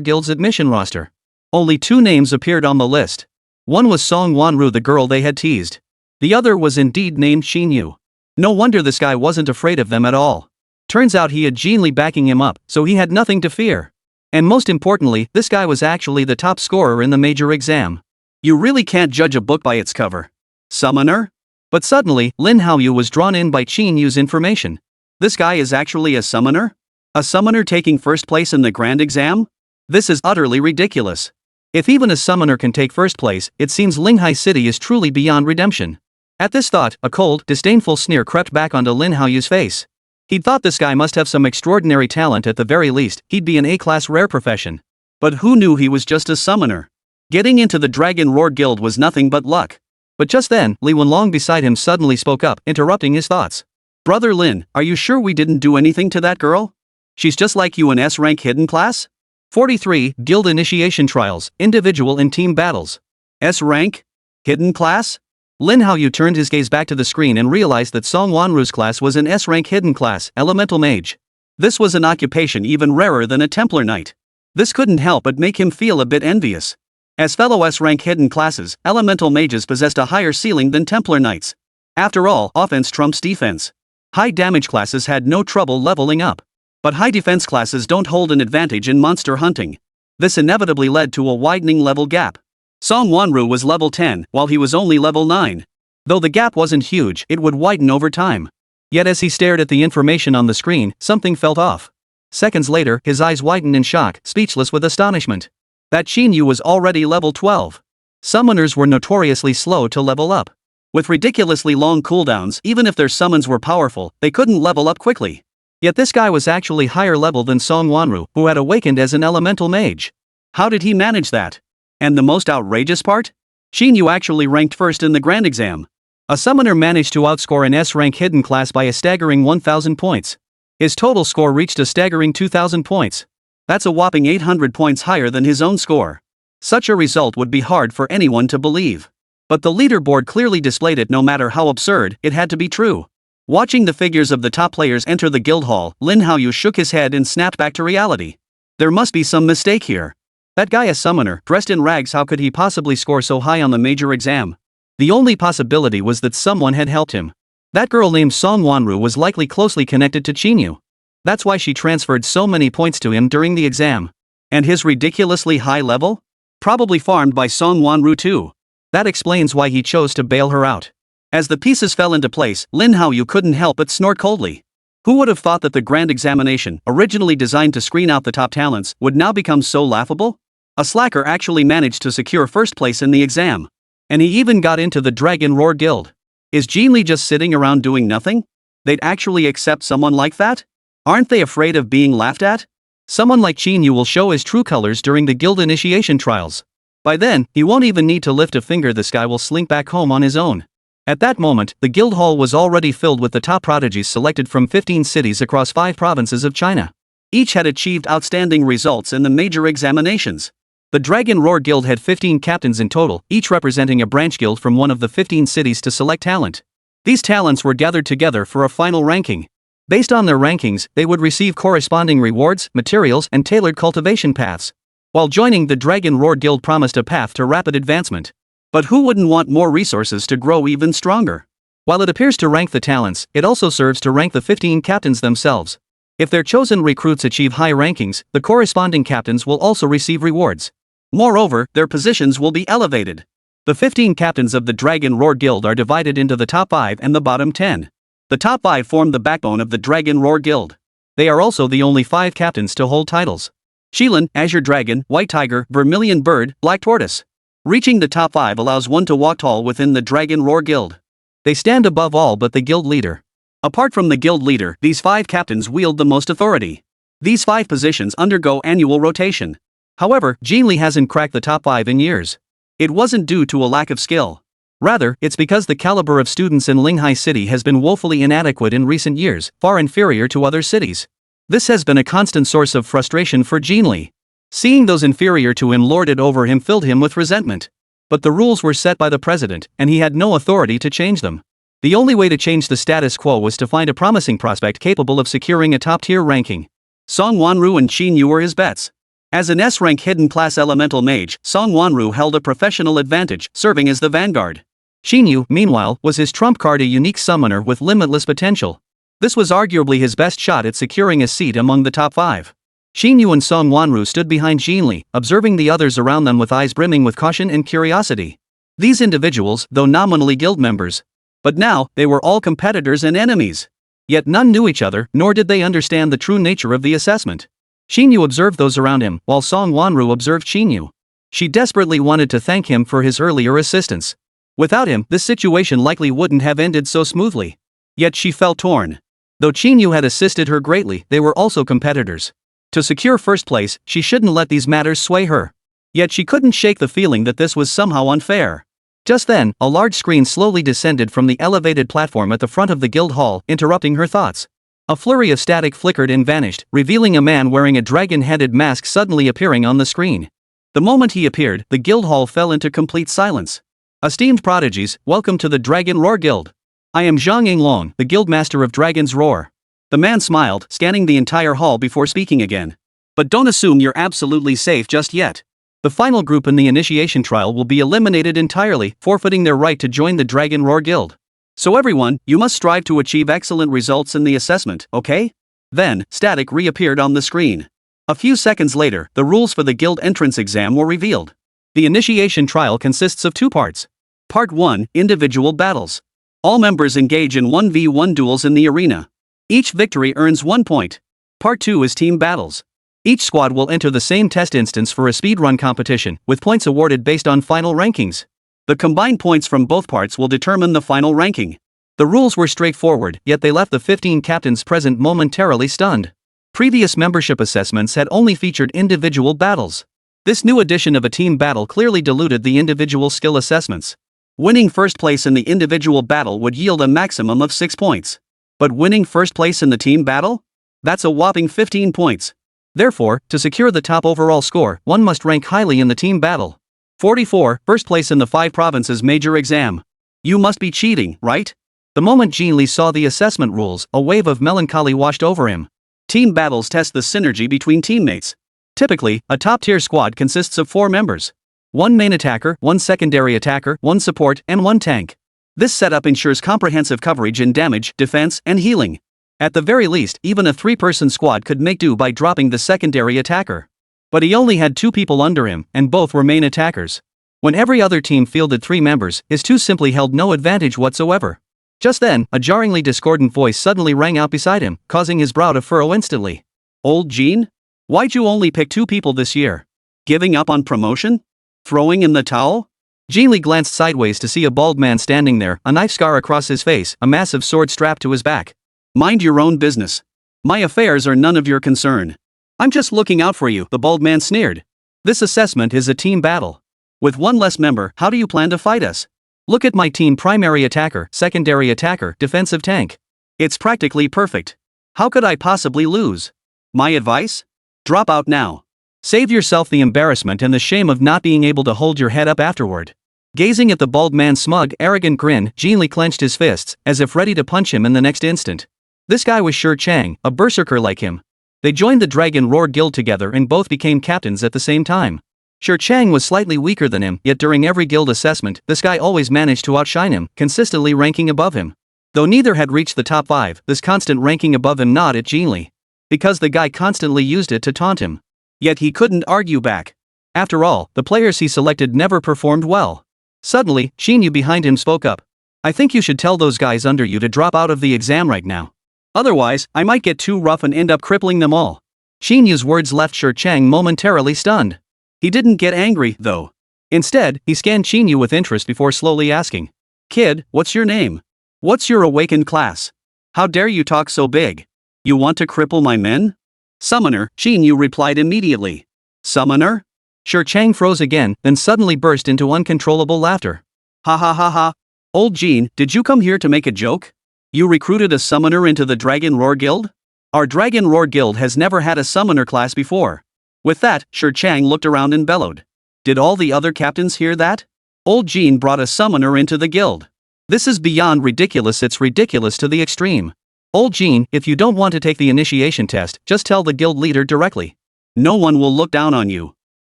Speaker 1: Guild's admission roster. Only 2 names appeared on the list. One was Song Wanru, the girl they had teased. The other was indeed named Qín Yǔ. No wonder this guy wasn't afraid of them at all. Turns out he had Jin Li backing him up, so he had nothing to fear. And most importantly, this guy was actually the top scorer in the major exam. You really can't judge a book by its cover. Summoner? But suddenly, Lin Haoyu was drawn in by Qín Yǔ's information. This guy is actually a summoner? A summoner taking first place in the grand exam? This is utterly ridiculous. If even a summoner can take first place, it seems Linghai City is truly beyond redemption. At this thought, a cold, disdainful sneer crept back onto Lin Haoyu's face. He'd thought this guy must have some extraordinary talent. At the very least, he'd be an A-class rare profession. But who knew he was just a summoner? Getting into the Dragon Roar Guild was nothing but luck. But just then, Li Wenlong beside him suddenly spoke up, interrupting his thoughts. Brother Lin, are you sure we didn't do anything to that girl? She's just like you, an S-rank hidden class? 43. Guild Initiation Trials, Individual and Team Battles. S-rank? Hidden class? Lin Haoyu turned his gaze back to the screen and realized that Song Wanru's class was an S-rank hidden class, Elemental Mage. This was an occupation even rarer than a Templar Knight. This couldn't help but make him feel a bit envious. As fellow S-rank hidden classes, Elemental Mages possessed a higher ceiling than Templar Knights. After all, offense trumps defense. High damage classes had no trouble leveling up. But high defense classes don't hold an advantage in monster hunting. This inevitably led to a widening level gap. Song Wanru was level 10, while he was only level 9. Though the gap wasn't huge, it would widen over time. Yet as he stared at the information on the screen, something felt off. Seconds later, his eyes widened in shock, speechless with astonishment. That Qín Yǔ was already level 12. Summoners were notoriously slow to level up. With ridiculously long cooldowns, even if their summons were powerful, they couldn't level up quickly. Yet this guy was actually higher level than Song Wanru, who had awakened as an elemental mage. How did he manage that? And the most outrageous part? Qín Yǔ actually ranked first in the grand exam. A summoner managed to outscore an S-rank hidden class by a staggering 1,000 points. His total score reached a staggering 2,000 points. That's a whopping 800 points higher than his own score. Such a result would be hard for anyone to believe. But the leaderboard clearly displayed it. No matter how absurd, it had to be true. Watching the figures of the top players enter the guild hall, Lin Haoyu shook his head and snapped back to reality. There must be some mistake here. That guy, a summoner, dressed in rags, how could he possibly score so high on the major exam? The only possibility was that someone had helped him. That girl named Song Wanru was likely closely connected to Qín Yǔ. That's why she transferred so many points to him during the exam. And his ridiculously high level? Probably farmed by Song Wanru too. That explains why he chose to bail her out. As the pieces fell into place, Lin Haoyu couldn't help but snort coldly. Who would have thought that the grand examination, originally designed to screen out the top talents, would now become so laughable? A slacker actually managed to secure first place in the exam. And he even got into the Dragon Roar Guild. Is Jin Li just sitting around doing nothing? They'd actually accept someone like that? Aren't they afraid of being laughed at? Someone like Qín Yǔ will show his true colors during the guild initiation trials. By then, he won't even need to lift a finger. This guy will slink back home on his own. At that moment, the guild hall was already filled with the top prodigies selected from 15 cities across 5 provinces of China. Each had achieved outstanding results in the major examinations. The Dragon Roar Guild had 15 captains in total, each representing a branch guild from one of the 15 cities to select talent. These talents were gathered together for a final ranking. Based on their rankings, they would receive corresponding rewards, materials, and tailored cultivation paths. While joining the Dragon Roar Guild promised a path to rapid advancement. But who wouldn't want more resources to grow even stronger? While it appears to rank the talents, it also serves to rank the 15 captains themselves. If their chosen recruits achieve high rankings, the corresponding captains will also receive rewards. Moreover, their positions will be elevated. The 15 captains of the Dragon Roar Guild are divided into the top 5 and the bottom 10. The top 5 form the backbone of the Dragon Roar Guild. They are also the only 5 captains to hold titles. Shilin, Azure Dragon, White Tiger, Vermilion Bird, Black Tortoise. Reaching the top 5 allows one to walk tall within the Dragon Roar Guild. They stand above all but the guild leader. Apart from the guild leader, these 5 captains wield the most authority. These 5 positions undergo annual rotation. However, Jin Li hasn't cracked the top 5 in years. It wasn't due to a lack of skill. Rather, it's because the caliber of students in Linghai City has been woefully inadequate in recent years, far inferior to other cities. This has been a constant source of frustration for Jin Li. Seeing those inferior to him lorded over him filled him with resentment. But the rules were set by the president, and he had no authority to change them. The only way to change the status quo was to find a promising prospect capable of securing a top-tier ranking. Song Wanru and Qín Yǔ were his bets. As an S-rank hidden class elemental mage, Song Wanru held a professional advantage, serving as the vanguard. Qín Yǔ, meanwhile, was his trump card, a unique summoner with limitless potential. This was arguably his best shot at securing a seat among the top 5. Qín Yǔ and Song Wanru stood behind Jinli, observing the others around them with eyes brimming with caution and curiosity. These individuals, though nominally guild members, but now, they were all competitors and enemies. Yet none knew each other, nor did they understand the true nature of the assessment. Qín Yǔ observed those around him, while Song Wanru observed Qín Yǔ. She desperately wanted to thank him for his earlier assistance. Without him, this situation likely wouldn't have ended so smoothly. Yet she felt torn. Though Qín Yǔ had assisted her greatly, they were also competitors. To secure first place, she shouldn't let these matters sway her. Yet she couldn't shake the feeling that this was somehow unfair. Just then, a large screen slowly descended from the elevated platform at the front of the guild hall, interrupting her thoughts. A flurry of static flickered and vanished, revealing a man wearing a dragon-headed mask suddenly appearing on the screen. The moment he appeared, the guild hall fell into complete silence. Esteemed prodigies, welcome to the Dragon Roar Guild. I am Zhang Yinglong, the guildmaster of Dragon's Roar. The man smiled, scanning the entire hall before speaking again. But don't assume you're absolutely safe just yet. The final group in the initiation trial will be eliminated entirely, forfeiting their right to join the Dragon Roar Guild. So everyone, you must strive to achieve excellent results in the assessment, okay? Then, static reappeared on the screen. A few seconds later, the rules for the guild entrance exam were revealed. The initiation trial consists of 2 parts. Part 1, individual battles. All members engage in 1v1 duels in the arena. Each victory earns 1 point. Part 2 is team battles. Each squad will enter the same test instance for a speedrun competition, with points awarded based on final rankings. The combined points from both parts will determine the final ranking. The rules were straightforward, yet they left the 15 captains present momentarily stunned. Previous membership assessments had only featured individual battles. This new edition of a team battle clearly diluted the individual skill assessments. Winning first place in the individual battle would yield a maximum of 6 points. But winning first place in the team battle? That's a whopping 15 points. Therefore, to secure the top overall score, one must rank highly in the team battle. 44, first place in the 5 provinces major exam. You must be cheating, right? The moment Jinli saw the assessment rules, a wave of melancholy washed over him. Team battles test the synergy between teammates. Typically, a top-tier squad consists of 4 members. 1 main attacker, 1 secondary attacker, 1 support, and 1 tank. This setup ensures comprehensive coverage in damage, defense, and healing. At the very least, even a 3-person squad could make do by dropping the secondary attacker. But he only had 2 people under him, and both were main attackers. When every other team fielded 3 members, his 2 simply held no advantage whatsoever. Just then, a jarringly discordant voice suddenly rang out beside him, causing his brow to furrow instantly. Old Jean? Why'd you only pick 2 people this year? Giving up on promotion? Throwing in the towel? Jinli glanced sideways to see a bald man standing there, a knife scar across his face, a massive sword strapped to his back. Mind your own business. My affairs are none of your concern. I'm just looking out for you, the bald man sneered. This assessment is a team battle. With 1 less member, how do you plan to fight us? Look at my team: primary attacker, secondary attacker, defensive tank. It's practically perfect. How could I possibly lose? My advice? Drop out now. Save yourself the embarrassment and the shame of not being able to hold your head up afterward. Gazing at the bald man's smug, arrogant grin, Jinli clenched his fists, as if ready to punch him in the next instant. This guy was Shi Chang, a berserker like him. They joined the Dragon Roar Guild together and both became captains at the same time. Shi Chang was slightly weaker than him, yet during every guild assessment, this guy always managed to outshine him, consistently ranking above him. Though neither had reached the top 5, this constant ranking above him gnawed at Jinli. Because the guy constantly used it to taunt him. Yet he couldn't argue back. After all, the players he selected never performed well. Suddenly, Qín Yǔ behind him spoke up. I think you should tell those guys under you to drop out of the exam right now. Otherwise, I might get too rough and end up crippling them all. Qín Yǔ's words left Shi Chang momentarily stunned. He didn't get angry, though. Instead, he scanned Qín Yǔ with interest before slowly asking. Kid, what's your name? What's your awakened class? How dare you talk so big? You want to cripple my men? Summoner, Qín Yǔ replied immediately. Summoner? Shi Chang froze again, then suddenly burst into uncontrollable laughter. Ha ha ha ha. Old Jean, did you come here to make a joke? You recruited a summoner into the Dragon Roar Guild? Our Dragon Roar Guild has never had a summoner class before. With that, Shi Chang looked around and bellowed. Did all the other captains hear that? Old Jean brought a summoner into the guild. This is beyond ridiculous, it's ridiculous to the extreme. Old Qín, if you don't want to take the initiation test, just tell the guild leader directly. No one will look down on you.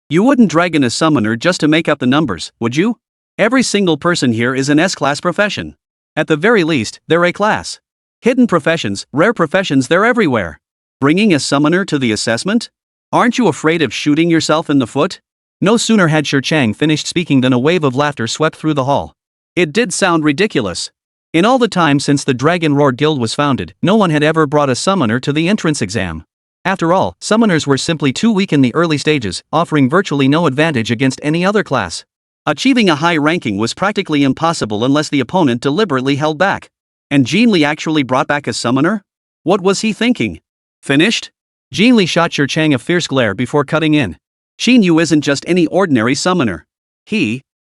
Speaker 1: You wouldn't drag in a summoner just to make up the numbers, would you? Every single person here is an S-class profession. At the very least, they're A-class. Hidden professions, rare professions, they're everywhere. Bringing a summoner to the assessment? Aren't you afraid of shooting yourself in the foot? No sooner had Shi Chang finished speaking than a wave of laughter swept through the hall. It did sound ridiculous. In all the time since the Dragon Roar Guild was founded, no one had ever brought a summoner to the entrance exam. After all, summoners were simply too weak in the early stages, offering virtually no advantage against any other class. Achieving a high ranking was practically impossible unless the opponent deliberately held back. And Qín Li actually brought back a summoner? What was he thinking? Finished? Qín Li shot Shi Chang a fierce glare before cutting in. Qín Yǔ isn't just any ordinary summoner.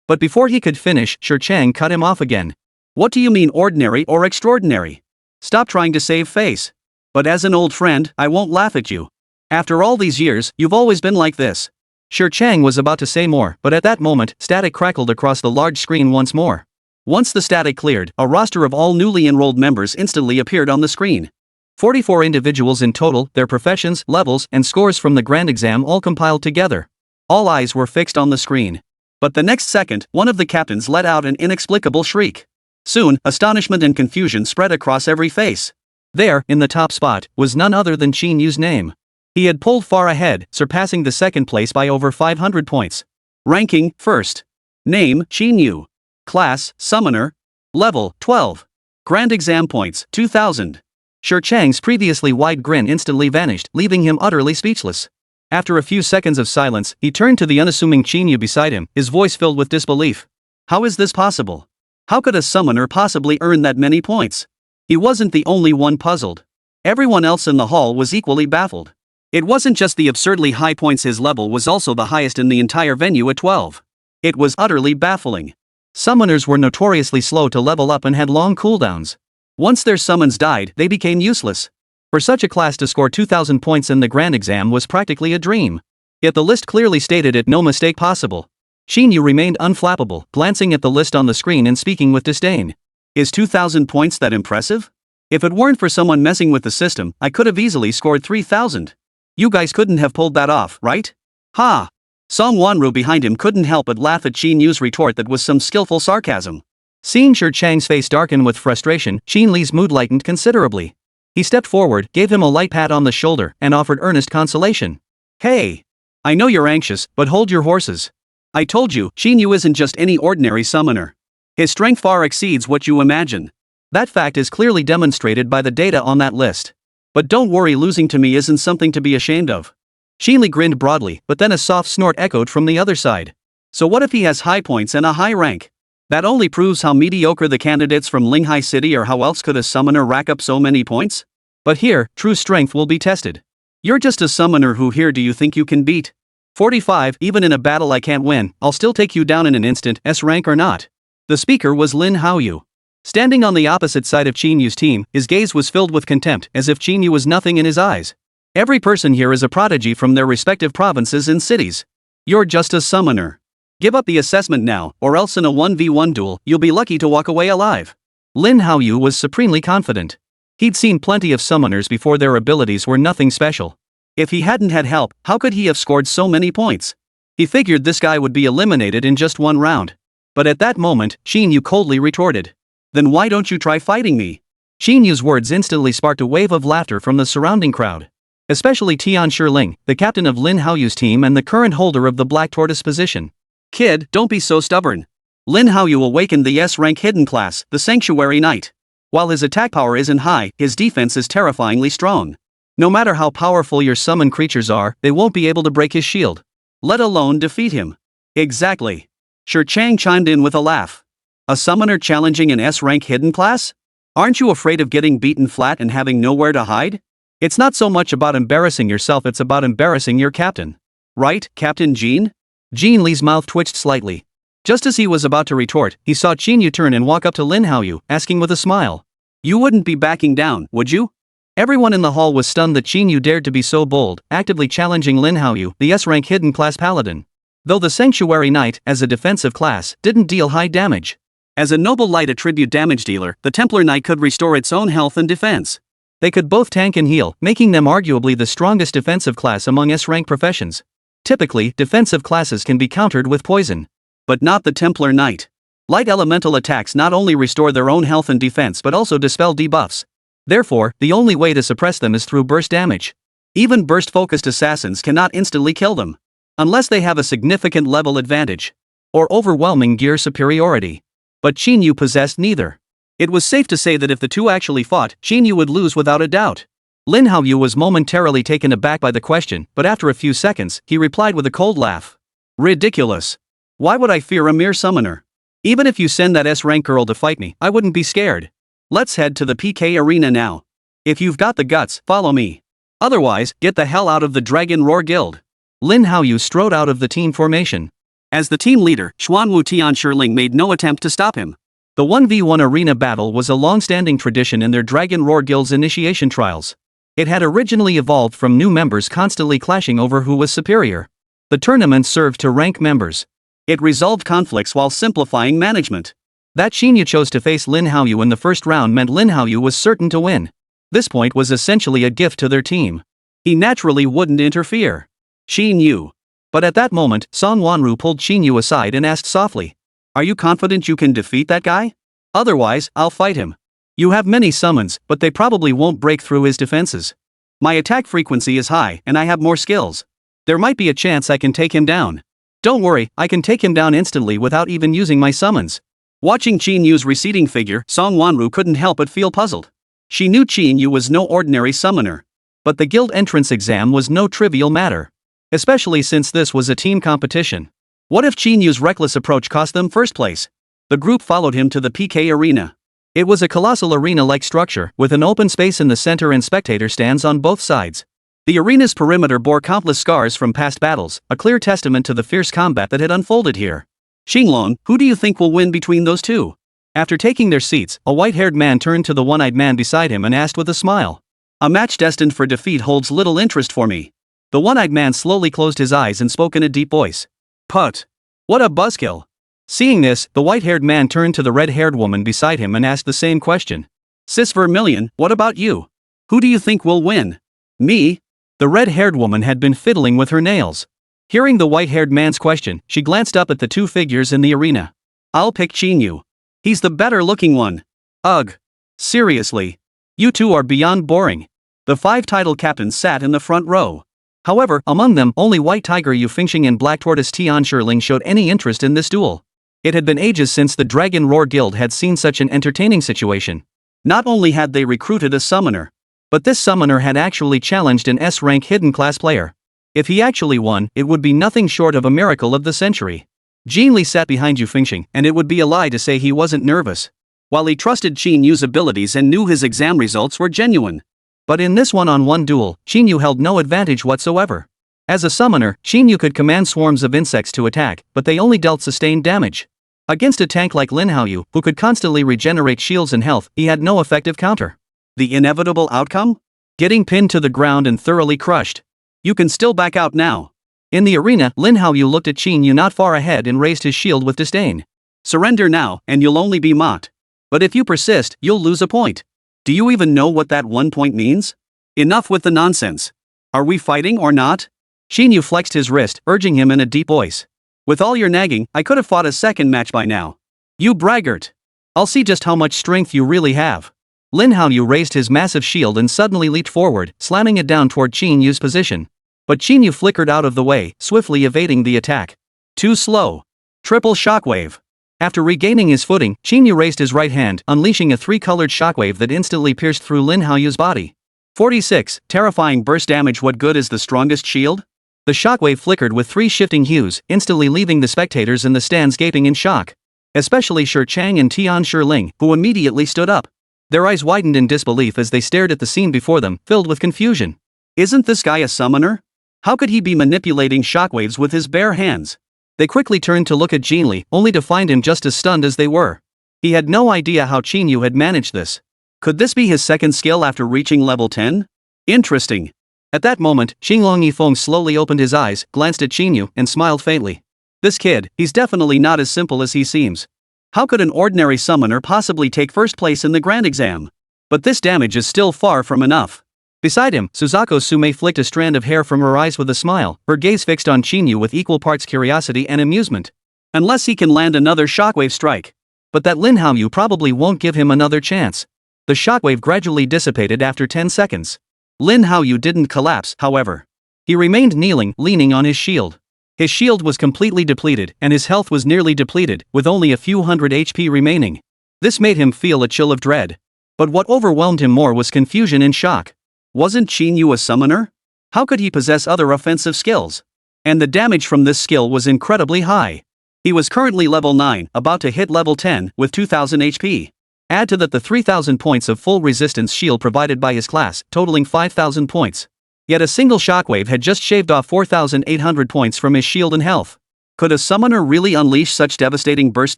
Speaker 1: But before he could finish, Shi Chang cut him off again. What do you mean ordinary or extraordinary? Stop trying to save face. But as an old friend, I won't laugh at you. After all these years, you've always been like this. Shi Chang was about to say more, but at that moment, static crackled across the large screen once more. Once the static cleared, a roster of all newly enrolled members instantly appeared on the screen. 44 individuals in total, their professions, levels, and scores from the grand exam all compiled together. All eyes were fixed on the screen. But the next second, one of the captains let out an inexplicable shriek. Soon, astonishment and confusion spread across every face. There, in the top spot, was none other than Qín Yǔ's name. He had pulled far ahead, surpassing the second place by over 500 points. Ranking, first. Name, Qín Yǔ. Class, Summoner. Level, 12. Grand exam points, 2000. Shi Chang's previously wide grin instantly vanished, leaving him utterly speechless. After a few seconds of silence, he turned to the unassuming Qín Yǔ beside him, his voice filled with disbelief. How is this possible? How could a summoner possibly earn that many points? He wasn't the only one puzzled. Everyone else in the hall was equally baffled. It wasn't just the absurdly high points, his level was also the highest in the entire venue at 12. It was utterly baffling. Summoners were notoriously slow to level up and had long cooldowns. Once their summons died, they became useless. For such a class to score 2000 points in the grand exam was practically a dream. Yet the list clearly stated it, no mistake possible. Qín Yǔ remained unflappable, glancing at the list on the screen and speaking with disdain. Is 2000 points that impressive? If it weren't for someone messing with the system, I could have easily scored 3000. You guys couldn't have pulled that off, right? Ha! Song Wanru behind him couldn't help but laugh at Qín Yǔ's retort that was some skillful sarcasm. Seeing Shi Chang's face darken with frustration, Qín Li's mood lightened considerably. He stepped forward, gave him a light pat on the shoulder, and offered earnest consolation. Hey! I know you're anxious, but hold your horses. I told you, Qín Yǔ isn't just any ordinary summoner. His strength far exceeds what you imagine. That fact is clearly demonstrated by the data on that list. But don't worry, losing to me isn't something to be ashamed of. Qín Li grinned broadly, but then a soft snort echoed from the other side. So what if he has high points and a high rank? That only proves how mediocre the candidates from Linghai City are. How else could a summoner rack up so many points? But here, true strength will be tested. You're just a summoner. Who here do you think you can beat? 45, even in a battle I can't win, I'll still take you down in an instant, S rank or not. The speaker was Lin Haoyu. Standing on the opposite side of Qín Yǔ's team, his gaze was filled with contempt, as if Qín Yǔ was nothing in his eyes. Every person here is a prodigy from their respective provinces and cities. You're just a summoner. Give up the assessment now, or else in a 1v1 duel, you'll be lucky to walk away alive. Lin Haoyu was supremely confident. He'd seen plenty of summoners before. Their abilities were nothing special. If he hadn't had help, how could he have scored so many points? He figured this guy would be eliminated in just one round. But at that moment, Qín Yǔ coldly retorted. Then why don't you try fighting me? Qín Yǔ's words instantly sparked a wave of laughter from the surrounding crowd. Especially Tian Shiling, the captain of Lin Haoyu's team and the current holder of the Black Tortoise position. Kid, don't be so stubborn. Lin Haoyu awakened the S-rank hidden class, the Sanctuary Knight. While his attack power isn't high, his defense is terrifyingly strong. No matter how powerful your summon creatures are, they won't be able to break his shield. Let alone defeat him. Exactly. Shi Chang chimed in with a laugh. A summoner challenging an S-rank hidden class? Aren't you afraid of getting beaten flat and having nowhere to hide? It's not so much about embarrassing yourself, it's about embarrassing your captain. Right, Captain Qín? Qín Li's mouth twitched slightly. Just as he was about to retort, he saw Qín Yǔ turn and walk up to Lin Haoyu, asking with a smile. You wouldn't be backing down, would you? Everyone in the hall was stunned that Qín Yǔ dared to be so bold, actively challenging Lin Haoyu, the S-rank hidden class paladin. Though the Sanctuary Knight, as a defensive class, didn't deal high damage. As a noble light attribute damage dealer, the Templar Knight could restore its own health and defense. They could both tank and heal, making them arguably the strongest defensive class among S-rank professions. Typically, defensive classes can be countered with poison. But not the Templar Knight. Light elemental attacks not only restore their own health and defense but also dispel debuffs. Therefore, the only way to suppress them is through burst damage. Even burst-focused assassins cannot instantly kill them, unless they have a significant level advantage or overwhelming gear superiority. But Qín Yǔ possessed neither. It was safe to say that if the two actually fought, Qín Yǔ would lose without a doubt. Lin Haoyu was momentarily taken aback by the question, but after a few seconds, he replied with a cold laugh. Ridiculous. Why would I fear a mere summoner? Even if you send that S-rank girl to fight me, I wouldn't be scared. Let's head to the PK arena now. If you've got the guts, follow me. Otherwise, get the hell out of the Dragon Roar Guild. Lin Haoyu strode out of the team formation. As the team leader, Xuanwu Tianshirling made no attempt to stop him. The 1v1 arena battle was a long-standing tradition in their Dragon Roar Guild's initiation trials. It had originally evolved from new members constantly clashing over who was superior. The tournament served to rank members. It resolved conflicts while simplifying management. That Qín Yǔ chose to face Lin Haoyu in the first round meant Lin Haoyu was certain to win. This point was essentially a gift to their team. He naturally wouldn't interfere. Qín Yǔ. But at that moment, Song Wanru pulled Qín Yǔ aside and asked softly, "Are you confident you can defeat that guy? Otherwise, I'll fight him. You have many summons, but they probably won't break through his defenses. My attack frequency is high and I have more skills. There might be a chance I can take him down." "Don't worry, I can take him down instantly without even using my summons." Watching Qín Yǔ's receding figure, Song Wanru couldn't help but feel puzzled. She knew Qín Yǔ was no ordinary summoner. But the guild entrance exam was no trivial matter. Especially since this was a team competition. What if Qín Yǔ's reckless approach cost them first place? The group followed him to the PK arena. It was a colossal arena-like structure, with an open space in the center and spectator stands on both sides. The arena's perimeter bore countless scars from past battles, a clear testament to the fierce combat that had unfolded here. "Xinglong, who do you think will win between those two?" After taking their seats, a white-haired man turned to the one-eyed man beside him and asked with a smile. "A match destined for defeat holds little interest for me." The one-eyed man slowly closed his eyes and spoke in a deep voice. "Put. What a buzzkill." Seeing this, the white-haired man turned to the red-haired woman beside him and asked the same question. "Sis Vermilion, what about you? Who do you think will win?" "Me?" The red-haired woman had been fiddling with her nails. Hearing the white-haired man's question, she glanced up at the two figures in the arena. "I'll pick Qín Yǔ. He's the better-looking one." "Ugh. Seriously. You two are beyond boring." The 5 title captains sat in the front row. However, among them, only White Tiger Yu Fingxing and Black Tortoise Tianshirling showed any interest in this duel. It had been ages since the Dragon Roar Guild had seen such an entertaining situation. Not only had they recruited a summoner, but this summoner had actually challenged an S-rank hidden class player. If he actually won, it would be nothing short of a miracle of the century. Jin Li sat behind Yu Fingxing, and it would be a lie to say he wasn't nervous. While he trusted Qín Yǔ's abilities and knew his exam results were genuine. But in this one-on-one duel, Qín Yǔ held no advantage whatsoever. As a summoner, Qín Yǔ could command swarms of insects to attack, but they only dealt sustained damage. Against a tank like Lin Haoyu, who could constantly regenerate shields and health, he had no effective counter. The inevitable outcome? Getting pinned to the ground and thoroughly crushed. "You can still back out now." In the arena, Lin Haoyu looked at Qín Yǔ not far ahead and raised his shield with disdain. "Surrender now, and you'll only be mocked. But if you persist, you'll lose a point. Do you even know what that 1 point means? Enough with the nonsense. Are we fighting or not?" Qín Yǔ flexed his wrist, urging him in a deep voice. "With all your nagging, I could have fought a second match by now. You braggart. I'll see just how much strength you really have." Lin Haoyu raised his massive shield and suddenly leaped forward, slamming it down toward Qín Yǔ's position. But Qín Yǔ flickered out of the way, swiftly evading the attack. Too slow. Triple shockwave. After regaining his footing, Qín Yǔ raised his right hand, unleashing a 3-colored shockwave that instantly pierced through Lin Haoyu's body. 46, terrifying burst damage. What good is the strongest shield? The shockwave flickered with 3 shifting hues, instantly leaving the spectators in the stands gaping in shock. Especially Shi Chang and Tianshirling, who immediately stood up. Their eyes widened in disbelief as they stared at the scene before them, filled with confusion. Isn't this guy a summoner? How could he be manipulating shockwaves with his bare hands? They quickly turned to look at Jin Li, only to find him just as stunned as they were. He had no idea how Qín Yǔ had managed this. Could this be his second skill after reaching level 10? Interesting. At that moment, Xinglong Yifeng slowly opened his eyes, glanced at Qín Yǔ, and smiled faintly. This kid, he's definitely not as simple as he seems. How could an ordinary summoner possibly take first place in the grand exam? But this damage is still far from enough. Beside him, Suzaku Sume flicked a strand of hair from her eyes with a smile, her gaze fixed on Qín Yǔ with equal parts curiosity and amusement. Unless he can land another shockwave strike. But that Lin Haoyu probably won't give him another chance. The shockwave gradually dissipated after 10 seconds. Lin Haoyu didn't collapse, however. He remained kneeling, leaning on his shield. His shield was completely depleted, and his health was nearly depleted, with only a few hundred HP remaining. This made him feel a chill of dread. But what overwhelmed him more was confusion and shock. Wasn't Qín Yǔ a summoner? How could he possess other offensive skills? And the damage from this skill was incredibly high. He was currently level 9, about to hit level 10, with 2000 HP. Add to that the 3000 points of full resistance shield provided by his class, totaling 5000 points. Yet a single shockwave had just shaved off 4800 points from his shield and health. Could a summoner really unleash such devastating burst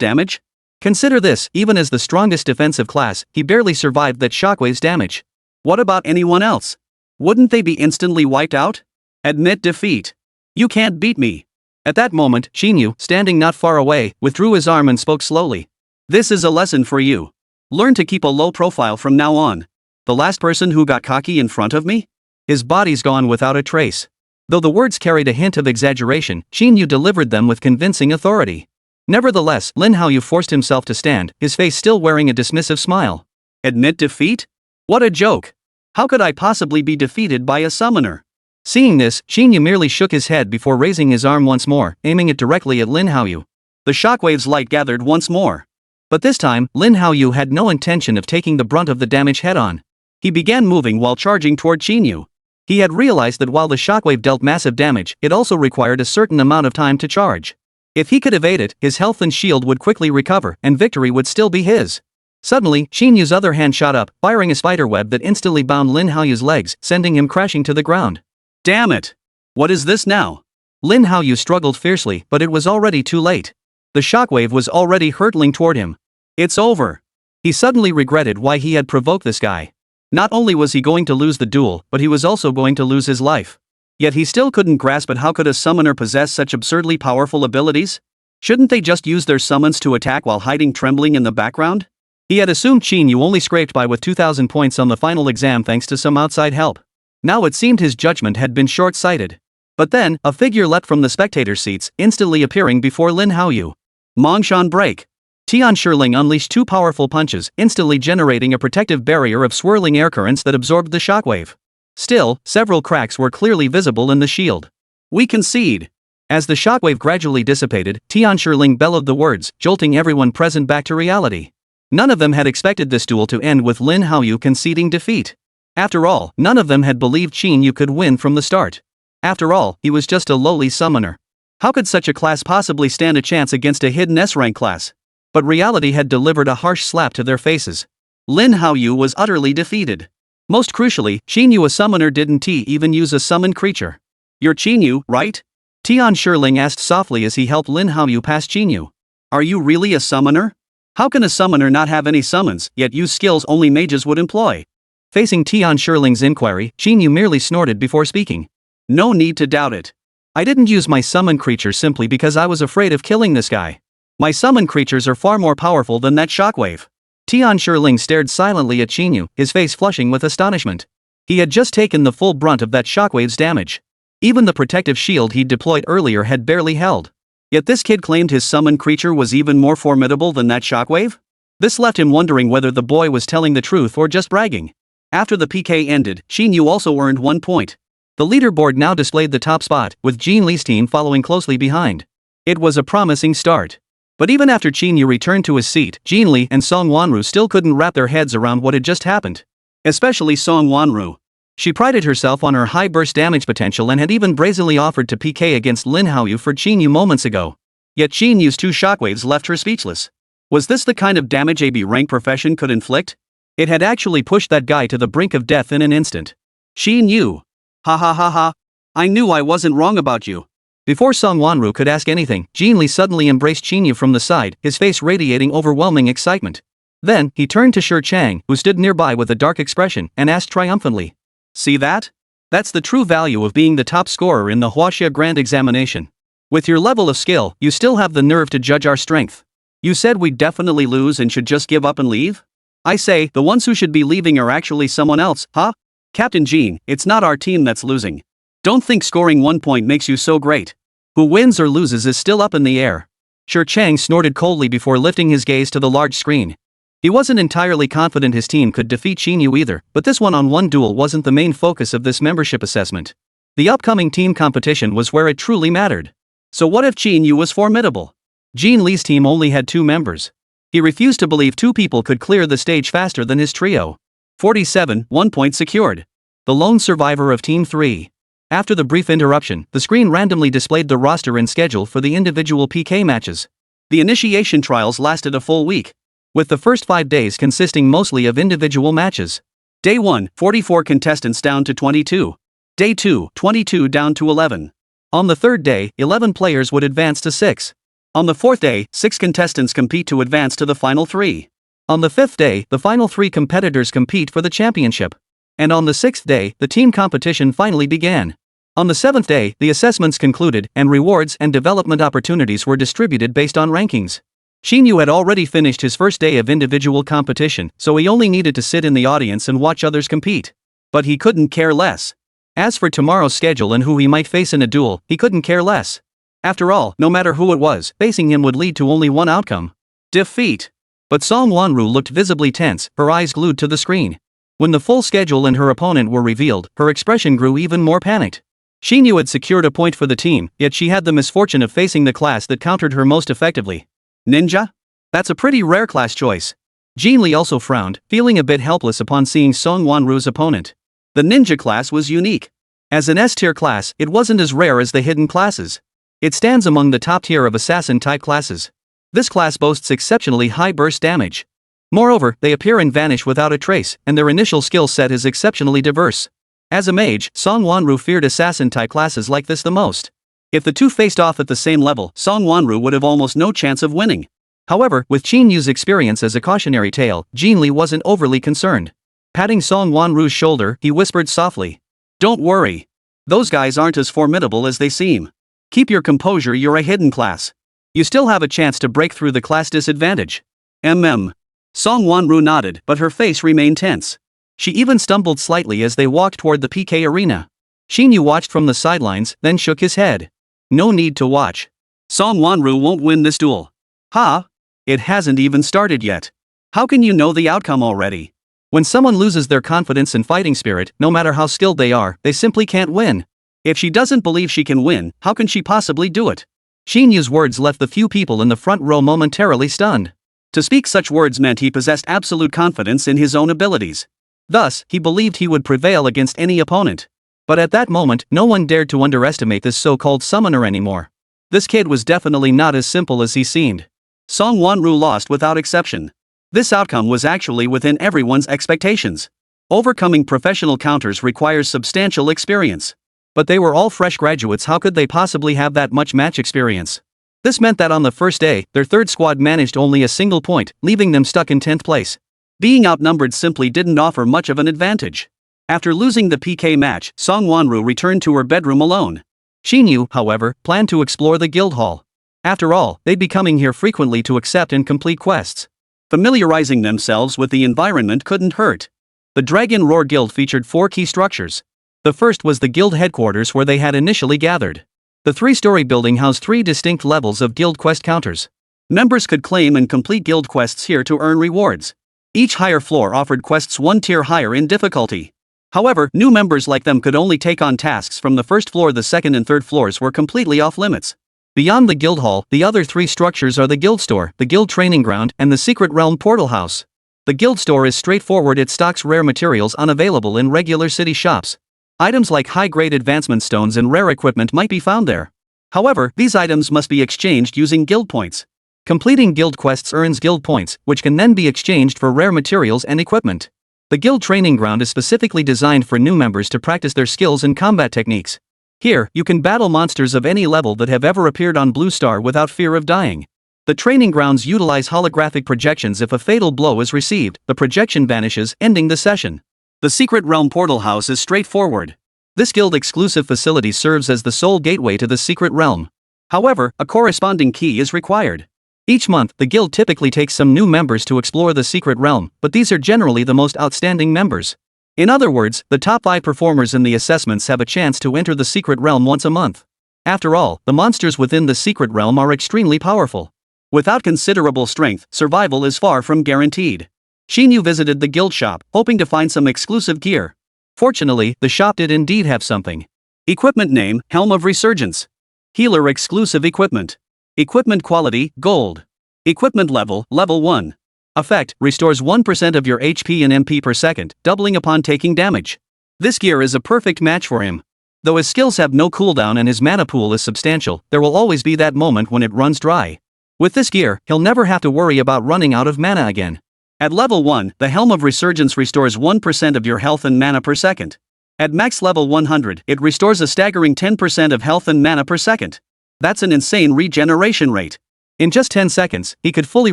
Speaker 1: damage? Consider this, even as the strongest defensive class, he barely survived that shockwave's damage. What about anyone else? Wouldn't they be instantly wiped out? Admit defeat. You can't beat me. At that moment, Qín Yǔ, standing not far away, withdrew his arm and spoke slowly. This is a lesson for you. Learn to keep a low profile from now on. The last person who got cocky in front of me? His body's gone without a trace. Though the words carried a hint of exaggeration, Qín Yǔ delivered them with convincing authority. Nevertheless, Lin Haoyu forced himself to stand, his face still wearing a dismissive smile. Admit defeat? What a joke! How could I possibly be defeated by a summoner? Seeing this, Qín Yǔ merely shook his head before raising his arm once more, aiming it directly at Lin Haoyu. The shockwave's light gathered once more. But this time, Lin Haoyu had no intention of taking the brunt of the damage head-on. He began moving while charging toward Qín Yǔ. He had realized that while the shockwave dealt massive damage, it also required a certain amount of time to charge. If he could evade it, his health and shield would quickly recover, and victory would still be his. Suddenly, Qín Yu's other hand shot up, firing a spiderweb that instantly bound Lin Haoyu's legs, sending him crashing to the ground. Damn it! What is this now? Lin Haoyu struggled fiercely, but it was already too late. The shockwave was already hurtling toward him. It's over. He suddenly regretted why he had provoked this guy. Not only was he going to lose the duel, but he was also going to lose his life. Yet he still couldn't grasp at how could a summoner possess such absurdly powerful abilities? Shouldn't they just use their summons to attack while hiding trembling in the background? He had assumed Qín Yǔ only scraped by with 2000 points on the final exam thanks to some outside help. Now it seemed his judgment had been short-sighted. But then, a figure leapt from the spectator seats, instantly appearing before Lin Haoyu. Mongshan break. Tian Shiling unleashed two powerful punches, instantly generating a protective barrier of swirling air currents that absorbed the shockwave. Still, several cracks were clearly visible in the shield. We concede. As the shockwave gradually dissipated, Tian Shiling bellowed the words, jolting everyone present back to reality. None of them had expected this duel to end with Lin Haoyu conceding defeat. After all, none of them had believed Qín Yǔ could win from the start. After all, he was just a lowly summoner. How could such a class possibly stand a chance against a hidden S-rank class? But reality had delivered a harsh slap to their faces. Lin Haoyu was utterly defeated. Most crucially, Qín Yǔ, a summoner, didn't even use a summoned creature. You're Qín Yǔ, right? Tian Shiling asked softly as he helped Lin Haoyu past Qín Yǔ. Are you really a summoner? How can a summoner not have any summons, yet use skills only mages would employ? Facing Tian Shiling's inquiry, Qín Yǔ merely snorted before speaking. No need to doubt it. I didn't use my summon creature simply because I was afraid of killing this guy. My summon creatures are far more powerful than that shockwave. Tian Shiling stared silently at Qín Yǔ, his face flushing with astonishment. He had just taken the full brunt of that shockwave's damage. Even the protective shield he'd deployed earlier had barely held. Yet this kid claimed his summon creature was even more formidable than that shockwave? This left him wondering whether the boy was telling the truth or just bragging. After the PK ended, Qín Yǔ also earned 1 point. The leaderboard now displayed the top spot, with Jin Li's team following closely behind. It was a promising start. But even after Qín Yǔ returned to his seat, Jin Li and Song Wanru still couldn't wrap their heads around what had just happened. Especially Song Wanru. She prided herself on her high burst damage potential and had even brazenly offered to PK against Lin Haoyu for Qín Yǔ moments ago. Yet Qín Yu's two shockwaves left her speechless. Was this the kind of damage a B-rank profession could inflict? It had actually pushed that guy to the brink of death in an instant. Qín Yǔ. Ha ha ha ha. I knew I wasn't wrong about you. Before Song Wanru could ask anything, Jin Li suddenly embraced Qín Yǔ from the side, his face radiating overwhelming excitement. Then, he turned to Shi Chang, who stood nearby with a dark expression, and asked triumphantly. See that? That's the true value of being the top scorer in the Huaxia Grand Examination. With your level of skill, you still have the nerve to judge our strength. You said we'd definitely lose and should just give up and leave? I say, the ones who should be leaving are actually someone else, huh? Captain Qín, it's not our team that's losing. Don't think scoring 1 point makes you so great. Who wins or loses is still up in the air. Shi Chang snorted coldly before lifting his gaze to the large screen. He wasn't entirely confident his team could defeat Qín Yǔ either, but this one-on-one duel wasn't the main focus of this membership assessment. The upcoming team competition was where it truly mattered. So what if Qín Yǔ was formidable? Jin Li's team only had 2 members. He refused to believe 2 people could clear the stage faster than his trio. 47, 1 point secured. The lone survivor of Team 3. After the brief interruption, the screen randomly displayed the roster and schedule for the individual PK matches. The initiation trials lasted a full week, with the first 5 days consisting mostly of individual matches. Day 1, 44 contestants down to 22. Day 2, 22 down to 11. On the third day, 11 players would advance to 6. On the fourth day, 6 contestants compete to advance to the final 3. On the fifth day, the final 3 competitors compete for the championship. And on the 6th day, the team competition finally began. On the 7th day, the assessments concluded, and rewards and development opportunities were distributed based on rankings. Qín Yǔ had already finished his first day of individual competition, so he only needed to sit in the audience and watch others compete. But he couldn't care less. As for tomorrow's schedule and who he might face in a duel, he couldn't care less. After all, no matter who it was, facing him would lead to only one outcome: defeat. But Song Wanru looked visibly tense, her eyes glued to the screen. When the full schedule and her opponent were revealed, her expression grew even more panicked. Qín Yǔ had secured a point for the team, yet she had the misfortune of facing the class that countered her most effectively. Ninja? That's a pretty rare class choice. Jin Li also frowned, feeling a bit helpless upon seeing Song Wanru's opponent. The ninja class was unique. As an S-tier class, it wasn't as rare as the hidden classes. It stands among the top tier of assassin-type classes. This class boasts exceptionally high burst damage. Moreover, they appear and vanish without a trace, and their initial skill set is exceptionally diverse. As a mage, Song Wanru feared assassin-type classes like this the most. If the two faced off at the same level, Song Wanru would have almost no chance of winning. However, with Qín Yǔ's experience as a cautionary tale, Jin Li wasn't overly concerned. Patting Song Wanru's shoulder, he whispered softly, "Don't worry. Those guys aren't as formidable as they seem. Keep your composure, you're a hidden class. You still have a chance to break through the class disadvantage." Song Wanru nodded, but her face remained tense. She even stumbled slightly as they walked toward the PK arena. Qín Yǔ watched from the sidelines, then shook his head. "No need to watch. Song Wanru won't win this duel." "Huh? It hasn't even started yet. How can you know the outcome already?" When someone loses their confidence and fighting spirit, no matter how skilled they are, they simply can't win. If she doesn't believe she can win, how can she possibly do it? Qín Yǔ's words left the few people in the front row momentarily stunned. To speak such words meant he possessed absolute confidence in his own abilities. Thus, he believed he would prevail against any opponent. But at that moment, no one dared to underestimate this so-called summoner anymore. This kid was definitely not as simple as he seemed. Song Wanru lost without exception. This outcome was actually within everyone's expectations. Overcoming professional counters requires substantial experience. But they were all fresh graduates, how could they possibly have that much match experience? This meant that on the first day, their third squad managed only a single point, leaving them stuck in 10th place. Being outnumbered simply didn't offer much of an advantage. After losing the PK match, Song Wanru returned to her bedroom alone. Qín Yǔ, however, planned to explore the guild hall. After all, they'd be coming here frequently to accept and complete quests. Familiarizing themselves with the environment couldn't hurt. The Dragon Roar Guild featured 4 key structures. The first was the guild headquarters where they had initially gathered. The 3-story building housed 3 distinct levels of guild quest counters. Members could claim and complete guild quests here to earn rewards. Each higher floor offered quests 1 tier higher in difficulty. However, new members like them could only take on tasks from the first floor. The second and third floors were completely off limits. Beyond the guild hall, the other 3 structures are the guild store, the guild training ground, and the secret realm portal house. The guild store is straightforward, it stocks rare materials unavailable in regular city shops. Items like high-grade advancement stones and rare equipment might be found there. However, these items must be exchanged using guild points. Completing guild quests earns guild points, which can then be exchanged for rare materials and equipment. The guild training ground is specifically designed for new members to practice their skills and combat techniques. Here, you can battle monsters of any level that have ever appeared on Blue Star without fear of dying. The training grounds utilize holographic projections. If a fatal blow is received, the projection vanishes, ending the session. The Secret Realm Portal House is straightforward. This guild-exclusive facility serves as the sole gateway to the Secret Realm. However, a corresponding key is required. Each month, the guild typically takes some new members to explore the secret realm, but these are generally the most outstanding members. In other words, the top 5 performers in the assessments have a chance to enter the secret realm once a month. After all, the monsters within the secret realm are extremely powerful. Without considerable strength, survival is far from guaranteed. Qín Yǔ visited the guild shop, hoping to find some exclusive gear. Fortunately, the shop did indeed have something. Equipment name, Helm of Resurgence. Healer exclusive equipment. Equipment quality, gold. Equipment level, level 1. Effect, restores 1% of your HP and MP per second, doubling upon taking damage. This gear is a perfect match for him. Though his skills have no cooldown and his mana pool is substantial, there will always be that moment when it runs dry. With this gear, he'll never have to worry about running out of mana again. At level 1, the Helm of Resurgence restores 1% of your health and mana per second. At max level 100, it restores a staggering 10% of health and mana per second. That's an insane regeneration rate. In just 10 seconds, he could fully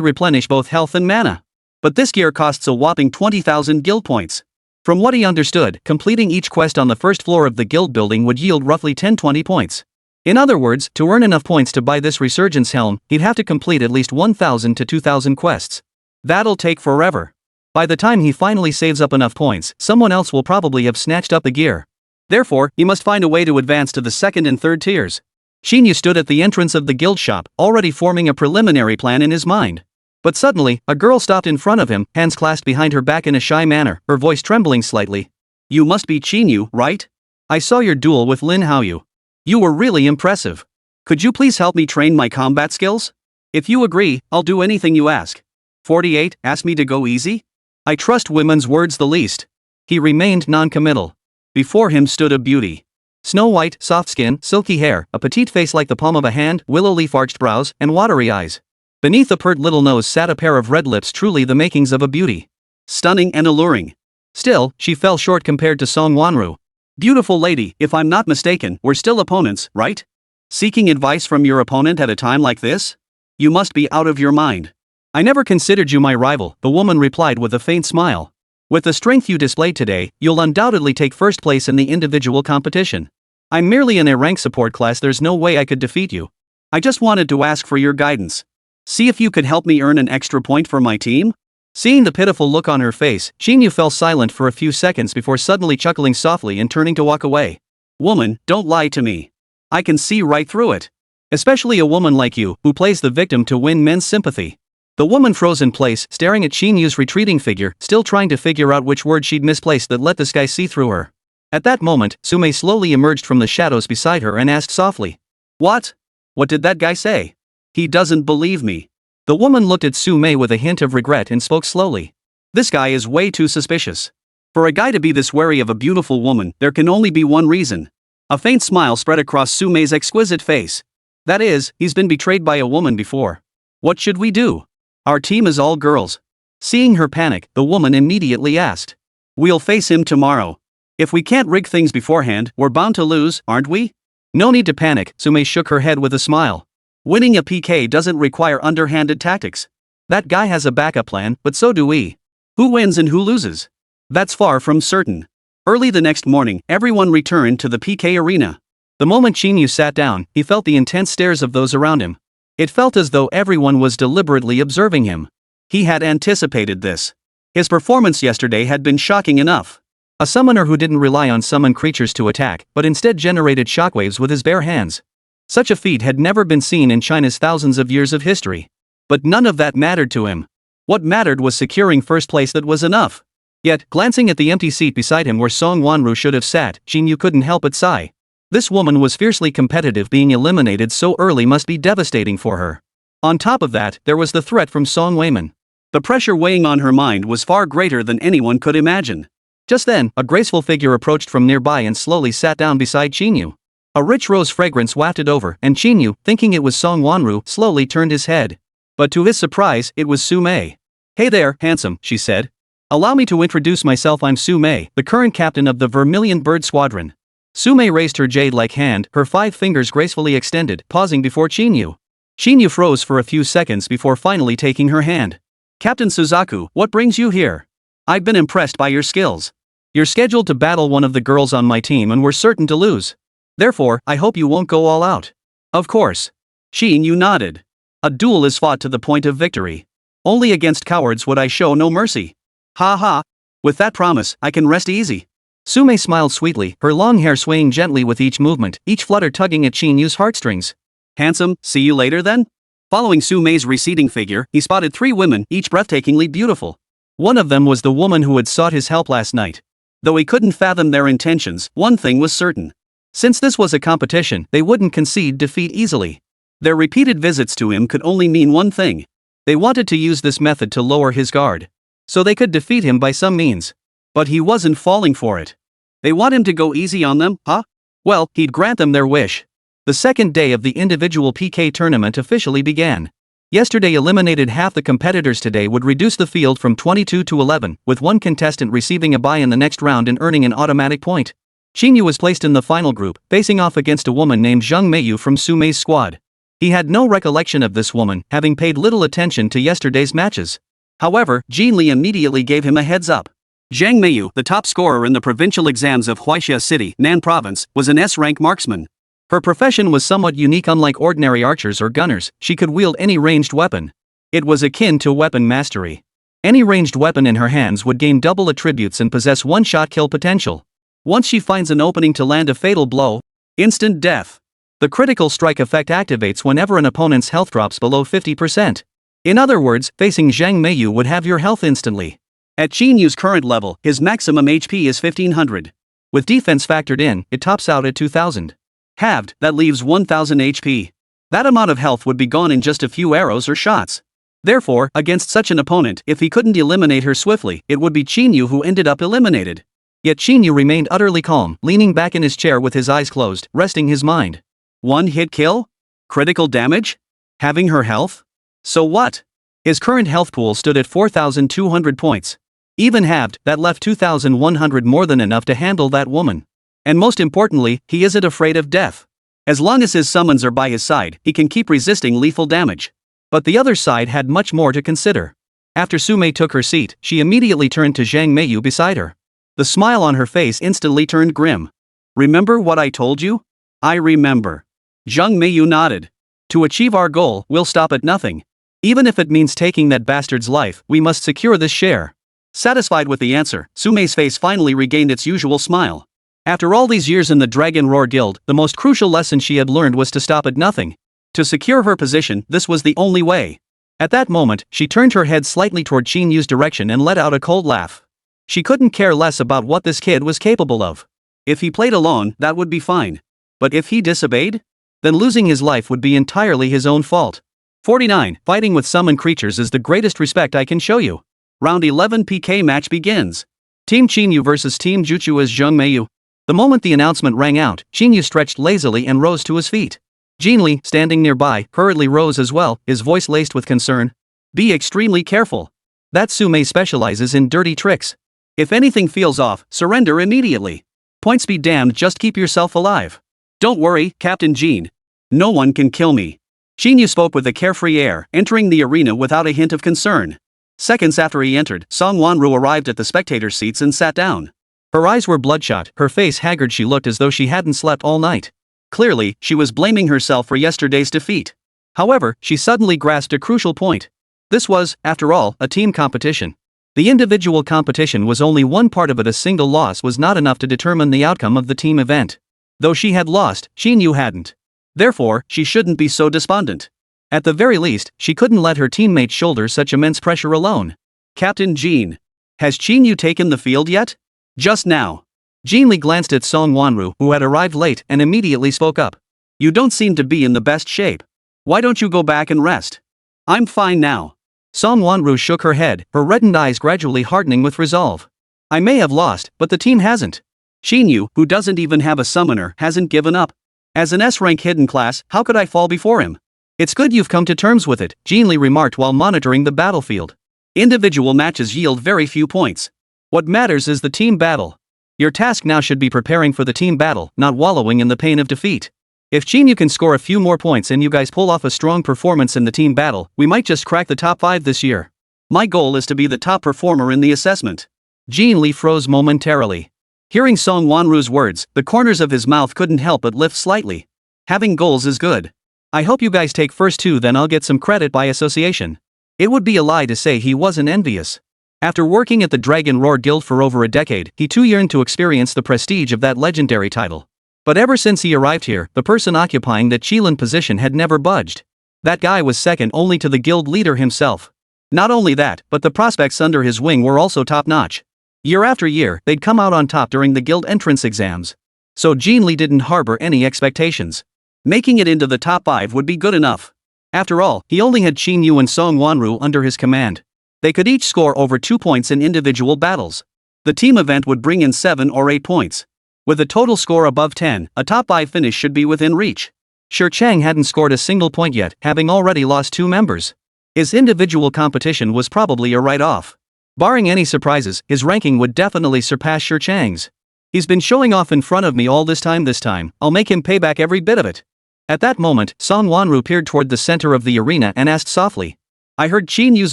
Speaker 1: replenish both health and mana. But this gear costs a whopping 20,000 guild points. From what he understood, completing each quest on the first floor of the guild building would yield roughly 10-20 points. In other words, to earn enough points to buy this Resurgence helm, he'd have to complete at least 1,000 to 2,000 quests. That'll take forever. By the time he finally saves up enough points, someone else will probably have snatched up the gear. Therefore, he must find a way to advance to the second and third tiers. Qín Yǔ stood at the entrance of the guild shop, already forming a preliminary plan in his mind. But suddenly, a girl stopped in front of him, hands clasped behind her back in a shy manner, her voice trembling slightly. "You must be Qín Yǔ, right? I saw your duel with Lin Haoyu. You were really impressive. Could you please help me train my combat skills? If you agree, I'll do anything you ask." 48 asked me to go easy? I trust women's words the least. He remained non-committal. Before him stood a beauty. Snow white, soft skin, silky hair, a petite face like the palm of a hand, willow leaf arched brows, and watery eyes. Beneath a pert little nose sat a pair of red lips, truly the makings of a beauty. Stunning and alluring. Still, she fell short compared to Song Wanru. "Beautiful lady, if I'm not mistaken, we're still opponents, right? Seeking advice from your opponent at a time like this? You must be out of your mind." "I never considered you my rival," the woman replied with a faint smile. "With the strength you displayed today, you'll undoubtedly take first place in the individual competition. I'm merely in a rank support class, there's no way I could defeat you. I just wanted to ask for your guidance. See if you could help me earn an extra point for my team?" Seeing the pitiful look on her face, Qín Yǔ fell silent for a few seconds before suddenly chuckling softly and turning to walk away. "Woman, don't lie to me. I can see right through it. Especially a woman like you, who plays the victim to win men's sympathy." The woman froze in place, staring at Qín Yǔ's retreating figure, still trying to figure out which word she'd misplaced that let this guy see through her. At that moment, Sunmmary slowly emerged from the shadows beside her and asked softly, "What? What did that guy say? He doesn't believe me." The woman looked at Sunmmary with a hint of regret and spoke slowly. "This guy is way too suspicious. For a guy to be this wary of a beautiful woman, there can only be one reason." A faint smile spread across Sunmmari's exquisite face. "That is, he's been betrayed by a woman before. What should we do? Our team is all girls." Seeing her panic, the woman immediately asked, "We'll face him tomorrow. If we can't rig things beforehand, we're bound to lose, aren't we?" "No need to panic," Sunmmary shook her head with a smile. "Winning a PK doesn't require underhanded tactics. That guy has a backup plan, but so do we. Who wins and who loses? That's far from certain." Early the next morning, everyone returned to the PK arena. The moment Qín Yǔ sat down, he felt the intense stares of those around him. It felt as though everyone was deliberately observing him. He had anticipated this. His performance yesterday had been shocking enough. A summoner who didn't rely on summoned creatures to attack, but instead generated shockwaves with his bare hands. Such a feat had never been seen in China's thousands of years of history. But none of that mattered to him. What mattered was securing first place. That was enough. Yet, glancing at the empty seat beside him where Song Wanru should have sat, Qín Yǔ couldn't help but sigh. This woman was fiercely competitive. Being eliminated so early must be devastating for her. On top of that, there was the threat from Song Weiman. The pressure weighing on her mind was far greater than anyone could imagine. Just then, a graceful figure approached from nearby and slowly sat down beside Qín Yǔ. A rich rose fragrance wafted over, and Qín Yǔ, thinking it was Song Wanru, slowly turned his head. But to his surprise, it was Sunmmary. "Hey there, handsome," she said. "Allow me to introduce myself. I'm Sunmmary, the current captain of the Vermilion Bird Squadron." Sunmmary raised her jade-like hand, her 5 fingers gracefully extended, pausing before Qín Yǔ. Qín Yǔ froze for a few seconds before finally taking her hand. "Captain Suzaku, what brings you here? I've been impressed by your skills. You're scheduled to battle one of the girls on my team and we're certain to lose. Therefore, I hope you won't go all out." "Of course." Qín Yǔ nodded. A duel is fought to the point of victory. Only against cowards would I show no mercy. Ha ha. With that promise, I can rest easy. Summay smiled sweetly, her long hair swaying gently with each movement, each flutter tugging at Qín Yú's heartstrings. Handsome, see you later then? Following Summay's receding figure, he spotted 3 women, each breathtakingly beautiful. One of them was the woman who had sought his help last night. Though he couldn't fathom their intentions, one thing was certain. Since this was a competition, they wouldn't concede defeat easily. Their repeated visits to him could only mean one thing. They wanted to use this method to lower his guard. So they could defeat him by some means. But he wasn't falling for it. They want him to go easy on them, huh? Well, he'd grant them their wish. The second day of the individual PK tournament officially began. Yesterday eliminated half the competitors. Today would reduce the field from 22 to 11, with one contestant receiving a bye in the next round and earning an automatic point. Qín Yú was placed in the final group, facing off against a woman named Zhang Meiyu from Summay's squad. He had no recollection of this woman, having paid little attention to yesterday's matches. However, Jin Li immediately gave him a heads up. Zhang Meiyu, the top scorer in the provincial exams of Huaixia City, Nan Province, was an S-rank marksman. Her profession was somewhat unique. Unlike ordinary archers or gunners, she could wield any ranged weapon. It was akin to weapon mastery. Any ranged weapon in her hands would gain double attributes and possess one-shot kill potential. Once she finds an opening to land a fatal blow, instant death. The critical strike effect activates whenever an opponent's health drops below 50%. In other words, facing Zhang Meiyu would have your health instantly. At Qín Yú's current level, his maximum HP is 1500. With defense factored in, it tops out at 2000. Halved, that leaves 1000 HP. That amount of health would be gone in just a few arrows or shots. Therefore, against such an opponent, if he couldn't eliminate her swiftly, it would be Qín Yú who ended up eliminated. Yet Qín Yú remained utterly calm, leaning back in his chair with his eyes closed, resting his mind. One-hit kill? Critical damage? Having her health? So what? His current health pool stood at 4,200 points. Even halved, that left 2,100, more than enough to handle that woman. And most importantly, he isn't afraid of death. As long as his summons are by his side, he can keep resisting lethal damage. But the other side had much more to consider. After Summay took her seat, she immediately turned to Zhang Meiyu beside her. The smile on her face instantly turned grim. Remember what I told you? I remember. Zhang Meiyu nodded. To achieve our goal, we'll stop at nothing. Even if it means taking that bastard's life, we must secure this share. Satisfied with the answer, Summay's face finally regained its usual smile. After all these years in the Dragon Roar Guild, the most crucial lesson she had learned was to stop at nothing. To secure her position, this was the only way. At that moment, she turned her head slightly toward Qín Yú's direction and let out a cold laugh. She couldn't care less about what this kid was capable of. If he played alone, that would be fine. But if he disobeyed? Then losing his life would be entirely his own fault. 49. Fighting with summoned creatures is the greatest respect I can show you. Round 11 PK match begins. Team Qín Yú versus Team Juchu as Zhang Meiyu. The moment the announcement rang out, Qín Yú stretched lazily and rose to his feet. Jin Li, standing nearby, hurriedly rose as well, his voice laced with concern. Be extremely careful. That Summay specializes in dirty tricks. If anything feels off, surrender immediately. Points be damned, just keep yourself alive. Don't worry, Captain Jin. No one can kill me. Qín Yú spoke with a carefree air, entering the arena without a hint of concern. Seconds after he entered, Song Wanru arrived at the spectator seats and sat down. Her eyes were bloodshot, her face haggard. She looked as though she hadn't slept all night. Clearly, she was blaming herself for yesterday's defeat. However, she suddenly grasped a crucial point. This was, after all, a team competition. The individual competition was only one part of it. A single loss was not enough to determine the outcome of the team event. Though she had lost, Qín Yú hadn't. Therefore, she shouldn't be so despondent. At the very least, she couldn't let her teammates shoulder such immense pressure alone. Captain Jin. Has Qín Yú taken the field yet? Just now. Jin Li glanced at Song Wanru, who had arrived late, and immediately spoke up. You don't seem to be in the best shape. Why don't you go back and rest? I'm fine now. Song Wanru shook her head, her reddened eyes gradually hardening with resolve. I may have lost, but the team hasn't. Qín Yú, who doesn't even have a summoner, hasn't given up. As an S-rank hidden class, how could I fall before him? It's good you've come to terms with it, Jin Li remarked while monitoring the battlefield. Individual matches yield very few points. What matters is the team battle. Your task now should be preparing for the team battle, not wallowing in the pain of defeat. If Qín Yú can score a few more points and you guys pull off a strong performance in the team battle, we might just crack the top 5 this year. My goal is to be the top performer in the assessment. Jin Li froze momentarily. Hearing Song Wanru's words, the corners of his mouth couldn't help but lift slightly. Having goals is good. I hope you guys take first two, then I'll get some credit by association. It would be a lie to say he wasn't envious. After working at the Dragon Roar Guild for over a decade, he too yearned to experience the prestige of that legendary title. But ever since he arrived here, the person occupying that Qilin position had never budged. That guy was second only to the guild leader himself. Not only that, but the prospects under his wing were also top-notch. Year after year, they'd come out on top during the guild entrance exams. So Jin Lee didn't harbor any expectations. Making it into the top 5 would be good enough. After all, he only had Qín Yǔ and Song Wanru under his command. They could each score over 2 points in individual battles. The team event would bring in 7 or 8 points. With a total score above 10, a top 5 finish should be within reach. Shi Chang hadn't scored a single point yet, having already lost 2 members. His individual competition was probably a write-off. Barring any surprises, his ranking would definitely surpass Shi Chang's. He's been showing off in front of me all this time. I'll make him pay back every bit of it. At that moment, Song Wanru peered toward the center of the arena and asked softly. I heard Qín Yú's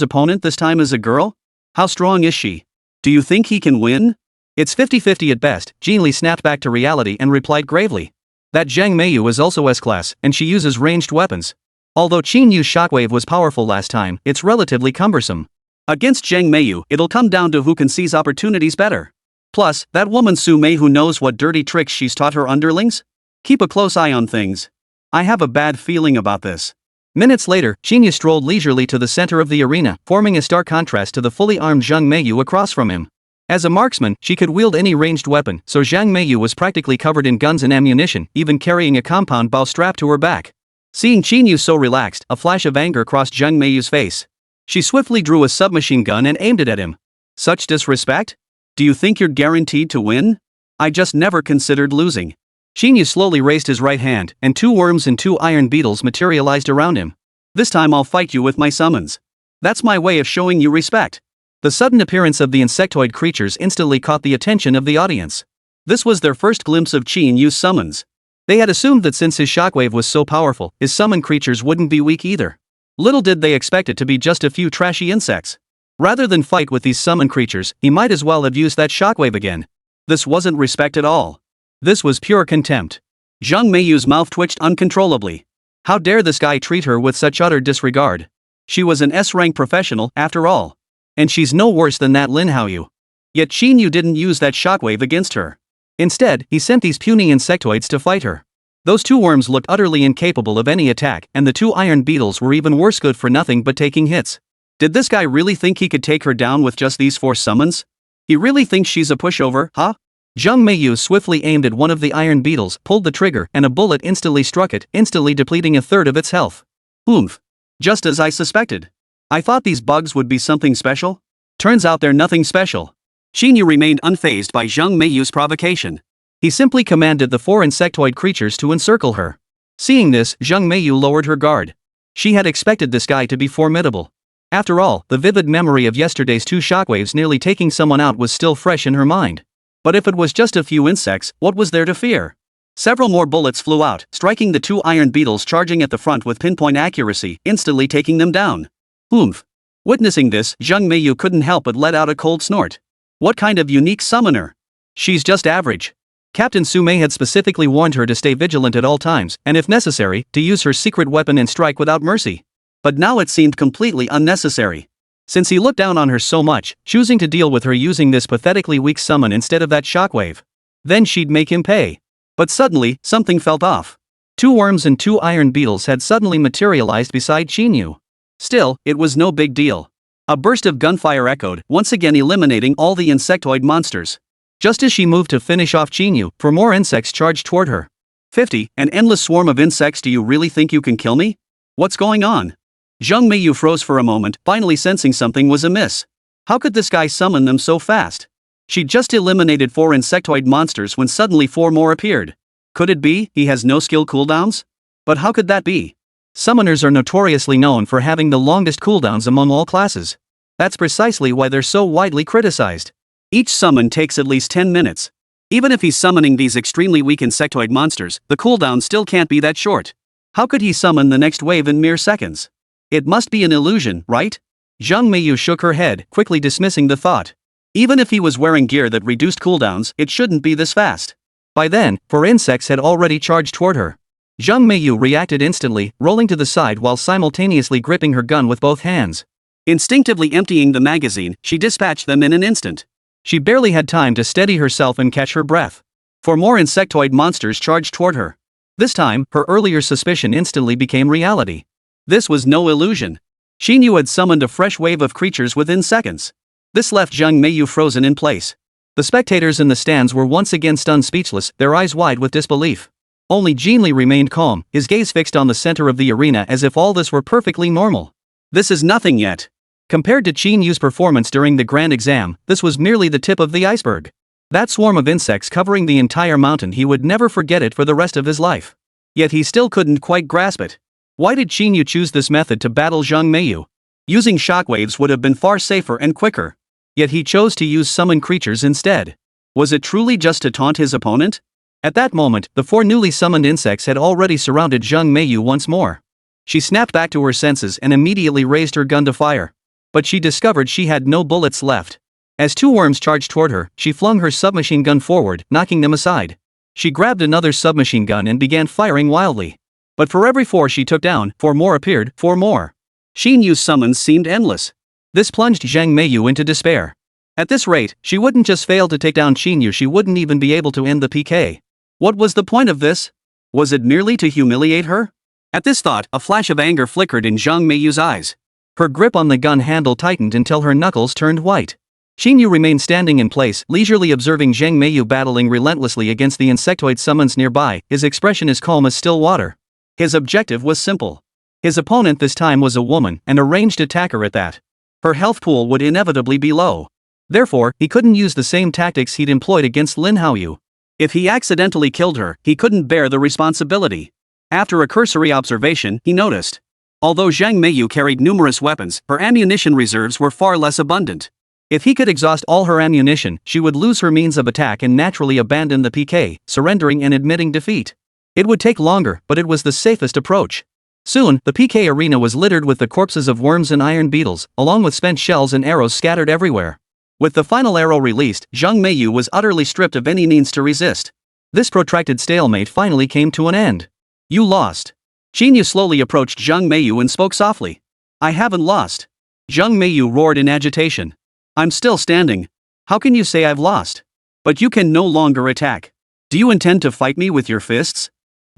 Speaker 1: opponent this time is a girl? How strong is she? Do you think he can win? It's 50-50 at best, Jin Lee snapped back to reality and replied gravely. That Zhang Meiyu is also S-class, and she uses ranged weapons. Although Qín Yú's shockwave was powerful last time, it's relatively cumbersome. Against Zhang Meiyu, it'll come down to who can seize opportunities better. Plus, that woman Su Mei, who knows what dirty tricks she's taught her underlings? Keep a close eye on things. I have a bad feeling about this. Minutes later, Qín Yú strolled leisurely to the center of the arena, forming a stark contrast to the fully armed Zhang Meiyu across from him. As a marksman, she could wield any ranged weapon, so Zhang Meiyu was practically covered in guns and ammunition, even carrying a compound bow strapped to her back. Seeing Qín Yú so relaxed, a flash of anger crossed Zhang Meiyu's face. She swiftly drew a submachine gun and aimed it at him. Such disrespect? Do you think you're guaranteed to win? I just never considered losing. Qín Yú slowly raised his right hand, and 2 worms and 2 iron beetles materialized around him. This time I'll fight you with my summons. That's my way of showing you respect. The sudden appearance of the insectoid creatures instantly caught the attention of the audience. This was their first glimpse of Qín Yú's summons. They had assumed that since his shockwave was so powerful, his summon creatures wouldn't be weak either. Little did they expect it to be just a few trashy insects. Rather than fight with these summon creatures, he might as well have used that shockwave again. This wasn't respect at all. This was pure contempt. Zhang Meiyu's mouth twitched uncontrollably. How dare this guy treat her with such utter disregard? She was an S-rank professional, after all. And she's no worse than that Lin Haoyu. Yet Qín Yú didn't use that shockwave against her. Instead, he sent these puny insectoids to fight her. Those 2 worms looked utterly incapable of any attack, and the 2 iron beetles were even worse, good for nothing but taking hits. Did this guy really think he could take her down with just these 4 summons? He really thinks she's a pushover, huh? Zhang Meiyu swiftly aimed at one of the iron beetles, pulled the trigger, and a bullet instantly struck it, instantly depleting a third of its health. Oomph. Just as I suspected. I thought these bugs would be something special. Turns out they're nothing special. Qín Yú remained unfazed by Zhang Meiyu's provocation. He simply commanded the 4 insectoid creatures to encircle her. Seeing this, Zhang Meiyu lowered her guard. She had expected this guy to be formidable. After all, the vivid memory of yesterday's 2 shockwaves nearly taking someone out was still fresh in her mind. But if it was just a few insects, what was there to fear? Several more bullets flew out, striking the 2 iron beetles charging at the front with pinpoint accuracy, instantly taking them down. Oomph. Witnessing this, Zhang Meiyu couldn't help but let out a cold snort. What kind of unique summoner? She's just average. Captain Su Mei had specifically warned her to stay vigilant at all times, and if necessary, to use her secret weapon and strike without mercy. But now it seemed completely unnecessary. Since he looked down on her so much, choosing to deal with her using this pathetically weak summon instead of that shockwave. Then she'd make him pay. But suddenly, something felt off. 2 worms and 2 iron beetles had suddenly materialized beside Qín Yú. Still, it was no big deal. A burst of gunfire echoed, once again eliminating all the insectoid monsters. Just as she moved to finish off Qín Yú, 4 more insects charged toward her. 50, an endless swarm of insects. Do you really think you can kill me? What's going on? Zhang Meiyu froze for a moment, finally sensing something was amiss. How could this guy summon them so fast? She'd just eliminated 4 insectoid monsters when suddenly 4 more appeared. Could it be he has no skill cooldowns? But how could that be? Summoners are notoriously known for having the longest cooldowns among all classes. That's precisely why they're so widely criticized. Each summon takes at least 10 minutes. Even if he's summoning these extremely weak insectoid monsters, the cooldown still can't be that short. How could he summon the next wave in mere seconds? It must be an illusion, right? Zhang Meiyu shook her head, quickly dismissing the thought. Even if he was wearing gear that reduced cooldowns, it shouldn't be this fast. By then, 4 insects had already charged toward her. Zhang Meiyu reacted instantly, rolling to the side while simultaneously gripping her gun with both hands. Instinctively emptying the magazine, she dispatched them in an instant. She barely had time to steady herself and catch her breath. 4 more insectoid monsters charged toward her. This time, her earlier suspicion instantly became reality. This was no illusion. Qín Yǔ had summoned a fresh wave of creatures within seconds. This left Zhang Meiyu frozen in place. The spectators in the stands were once again stunned speechless, their eyes wide with disbelief. Only Jin Li remained calm, his gaze fixed on the center of the arena as if all this were perfectly normal. This is nothing yet. Compared to Qín Yǔ's performance during the grand exam, this was merely the tip of the iceberg. That swarm of insects covering the entire mountain, he would never forget it for the rest of his life. Yet he still couldn't quite grasp it. Why did Qín Yǔ choose this method to battle Zhang Meiyu? Using shockwaves would have been far safer and quicker. Yet he chose to use summon creatures instead. Was it truly just to taunt his opponent? At that moment, the 4 newly summoned insects had already surrounded Zhang Meiyu once more. She snapped back to her senses and immediately raised her gun to fire. But she discovered she had no bullets left. As 2 worms charged toward her, she flung her submachine gun forward, knocking them aside. She grabbed another submachine gun and began firing wildly. But for every 4 she took down, 4 more appeared, 4 more. Qín Yǔ's summons seemed endless. This plunged Zhang Meiyu into despair. At this rate, she wouldn't just fail to take down Qín Yǔ, she wouldn't even be able to end the PK. What was the point of this? Was it merely to humiliate her? At this thought, a flash of anger flickered in Zhang Meiyu's eyes. Her grip on the gun handle tightened until her knuckles turned white. Qín Yǔ remained standing in place, leisurely observing Zhang Meiyu battling relentlessly against the insectoid summons nearby, his expression as calm as still water. His objective was simple. His opponent this time was a woman, and a ranged attacker at that. Her health pool would inevitably be low. Therefore, he couldn't use the same tactics he'd employed against Lin Haoyu. If he accidentally killed her, he couldn't bear the responsibility. After a cursory observation, he noticed. Although Zhang Meiyu carried numerous weapons, her ammunition reserves were far less abundant. If he could exhaust all her ammunition, she would lose her means of attack and naturally abandon the PK, surrendering and admitting defeat. It would take longer, but it was the safest approach. Soon, the PK arena was littered with the corpses of worms and iron beetles, along with spent shells and arrows scattered everywhere. With the final arrow released, Zhang Meiyu was utterly stripped of any means to resist. This protracted stalemate finally came to an end. You lost. Qín Yǔ slowly approached Zhang Meiyu and spoke softly. I haven't lost. Zhang Meiyu roared in agitation. I'm still standing. How can you say I've lost? But you can no longer attack. Do you intend to fight me with your fists?